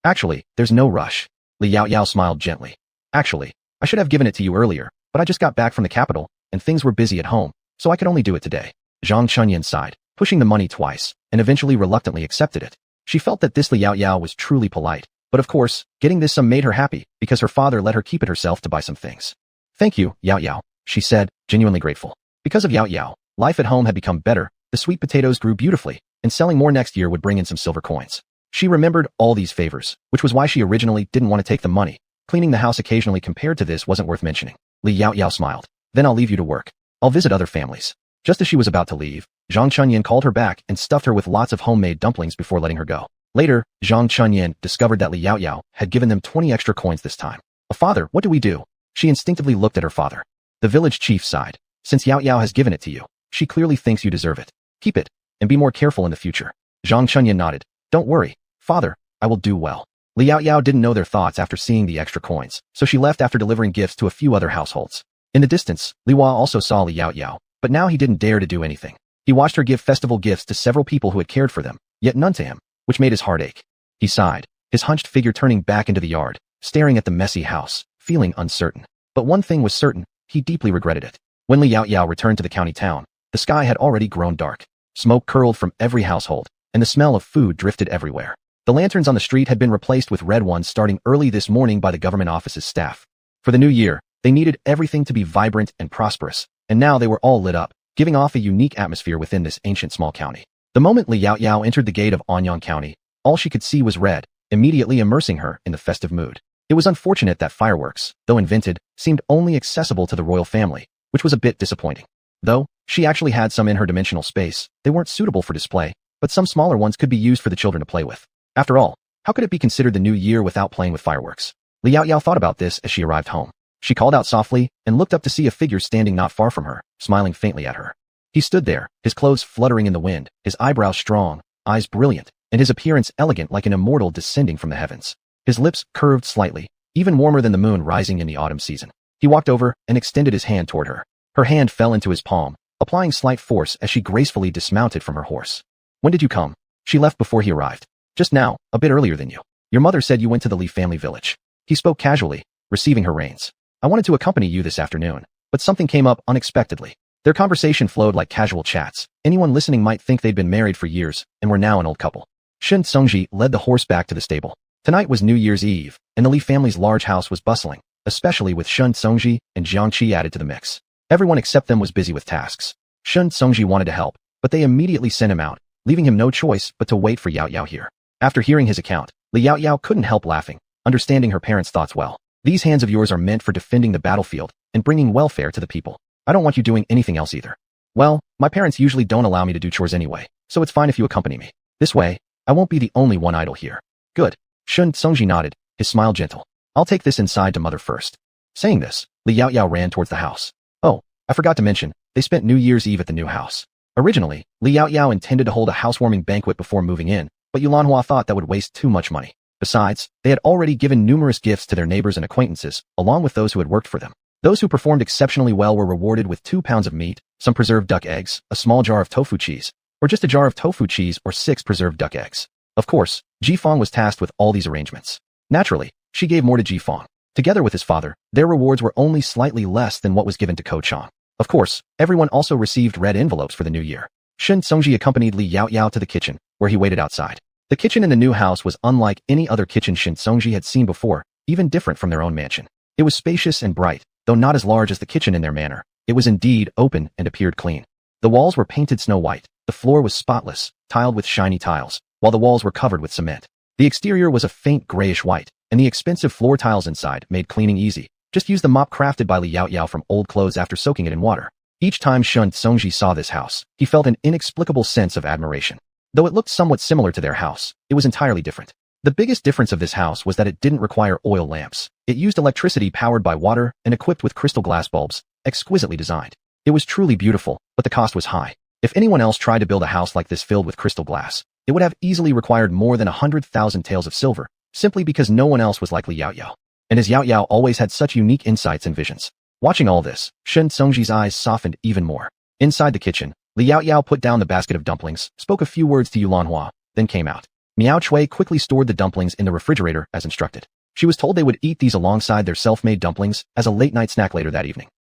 Actually, there's no rush. Li Yaoyao smiled gently. Actually, I should have given it to you earlier, but I just got back from the capital, and things were busy at home, so I could only do it today. Zhang Chunyan sighed, pushing the money twice, and eventually reluctantly accepted it. She felt that this Li Yaoyao was truly polite, but of course, getting this sum made her happy, because her father let her keep it herself to buy some things. Thank you, Yaoyao, she said, genuinely grateful. Because of Yaoyao, life at home had become better, the sweet potatoes grew beautifully, and selling more next year would bring in some silver coins. She remembered all these favors, which was why she originally didn't want to take the money. Cleaning the house occasionally compared to this wasn't worth mentioning. Li Yaoyao smiled. Then I'll leave you to work. I'll visit other families. Just as she was about to leave, Zhang Chunyan called her back and stuffed her with lots of homemade dumplings before letting her go. Later, Zhang Chunyan discovered that Li Yaoyao had given them 20 extra coins this time. Father, what do we do? She instinctively looked at her father. The village chief sighed. Since Yaoyao has given it to you, she clearly thinks you deserve it. Keep it, and be more careful in the future. Zhang Chunyan nodded. Don't worry, father, I will do well. Li Yaoyao didn't know their thoughts after seeing the extra coins, so she left after delivering gifts to a few other households. In the distance, Li Hua also saw Li Yaoyao, but now he didn't dare to do anything. He watched her give festival gifts to several people who had cared for them, yet none to him, which made his heart ache. He sighed, his hunched figure turning back into the yard, staring at the messy house, feeling uncertain. But one thing was certain, he deeply regretted it. When Li Yaoyao returned to the county town, the sky had already grown dark. Smoke curled from every household, and the smell of food drifted everywhere. The lanterns on the street had been replaced with red ones starting early this morning by the government office's staff. For the new year, they needed everything to be vibrant and prosperous, and now they were all lit up, giving off a unique atmosphere within this ancient small county. The moment Li Yaoyao entered the gate of Anyang County, all she could see was red, immediately immersing her in the festive mood. It was unfortunate that fireworks, though invented, seemed only accessible to the royal family, which was a bit disappointing. Though, she actually had some in her dimensional space, they weren't suitable for display, but some smaller ones could be used for the children to play with. After all, how could it be considered the new year without playing with fireworks? Li Yaoyao thought about this as she arrived home. She called out softly and looked up to see a figure standing not far from her, smiling faintly at her. He stood there, his clothes fluttering in the wind, his eyebrows strong, eyes brilliant, and his appearance elegant like an immortal descending from the heavens. His lips curved slightly, even warmer than the moon rising in the autumn season. He walked over and extended his hand toward her. Her hand fell into his palm, applying slight force as she gracefully dismounted from her horse. When did you come? She left before he arrived. Just now, a bit earlier than you. Your mother said you went to the Li family village. He spoke casually, receiving her reins. I wanted to accompany you this afternoon, but something came up unexpectedly. Their conversation flowed like casual chats. Anyone listening might think they'd been married for years and were now an old couple. Shun Songji led the horse back to the stable. Tonight was New Year's Eve, and the Li family's large house was bustling, especially with Shun Songji and Jiang Qi added to the mix. Everyone except them was busy with tasks. Shun Songji wanted to help, but they immediately sent him out, leaving him no choice but to wait for Yaoyao here. After hearing his account, Li Yaoyao couldn't help laughing, understanding her parents' thoughts well. These hands of yours are meant for defending the battlefield and bringing welfare to the people. I don't want you doing anything else either. Well, my parents usually don't allow me to do chores anyway, so it's fine if you accompany me. This way, I won't be the only one idle here. Good. Shun Songji nodded, his smile gentle. I'll take this inside to mother first. Saying this, Li Yaoyao ran towards the house. Oh, I forgot to mention, they spent New Year's Eve at the new house. Originally, Li Yaoyao intended to hold a housewarming banquet before moving in, but Yulanhua thought that would waste too much money. Besides, they had already given numerous gifts to their neighbors and acquaintances, along with those who had worked for them. Those who performed exceptionally well were rewarded with 2 pounds of meat, some preserved duck eggs, a small jar of tofu cheese, or just a jar of tofu cheese or 6 preserved duck eggs. Of course, Jifeng was tasked with all these arrangements. Naturally, she gave more to Jifeng. Together with his father, their rewards were only slightly less than what was given to Ko Chang. Of course, everyone also received red envelopes for the new year. Shun Songji accompanied Li Yaoyao to the kitchen, where he waited outside. The kitchen in the new house was unlike any other kitchen Shun Songji had seen before, even different from their own mansion. It was spacious and bright, though not as large as the kitchen in their manor. It was indeed open and appeared clean. The walls were painted snow white, the floor was spotless, tiled with shiny tiles, while the walls were covered with cement. The exterior was a faint grayish white, and the expensive floor tiles inside made cleaning easy. Just use the mop crafted by Li Yaoyao from old clothes after soaking it in water. Each time Shun Songji saw this house, he felt an inexplicable sense of admiration. Though it looked somewhat similar to their house, it was entirely different. The biggest difference of this house was that it didn't require oil lamps. It used electricity powered by water and equipped with crystal glass bulbs, exquisitely designed. It was truly beautiful, but the cost was high. If anyone else tried to build a house like this filled with crystal glass, it would have easily required more than 100,000 taels of silver, simply because no one else was like Li Yao Yao. And as Yao Yao always had such unique insights and visions. Watching all this, Shen Songji's eyes softened even more. Inside the kitchen, Li Yao Yao put down the basket of dumplings, spoke a few words to Yulanhua, then came out. Miao Chui quickly stored the dumplings in the refrigerator as instructed. She was told they would eat these alongside their self-made dumplings as a late-night snack later that evening.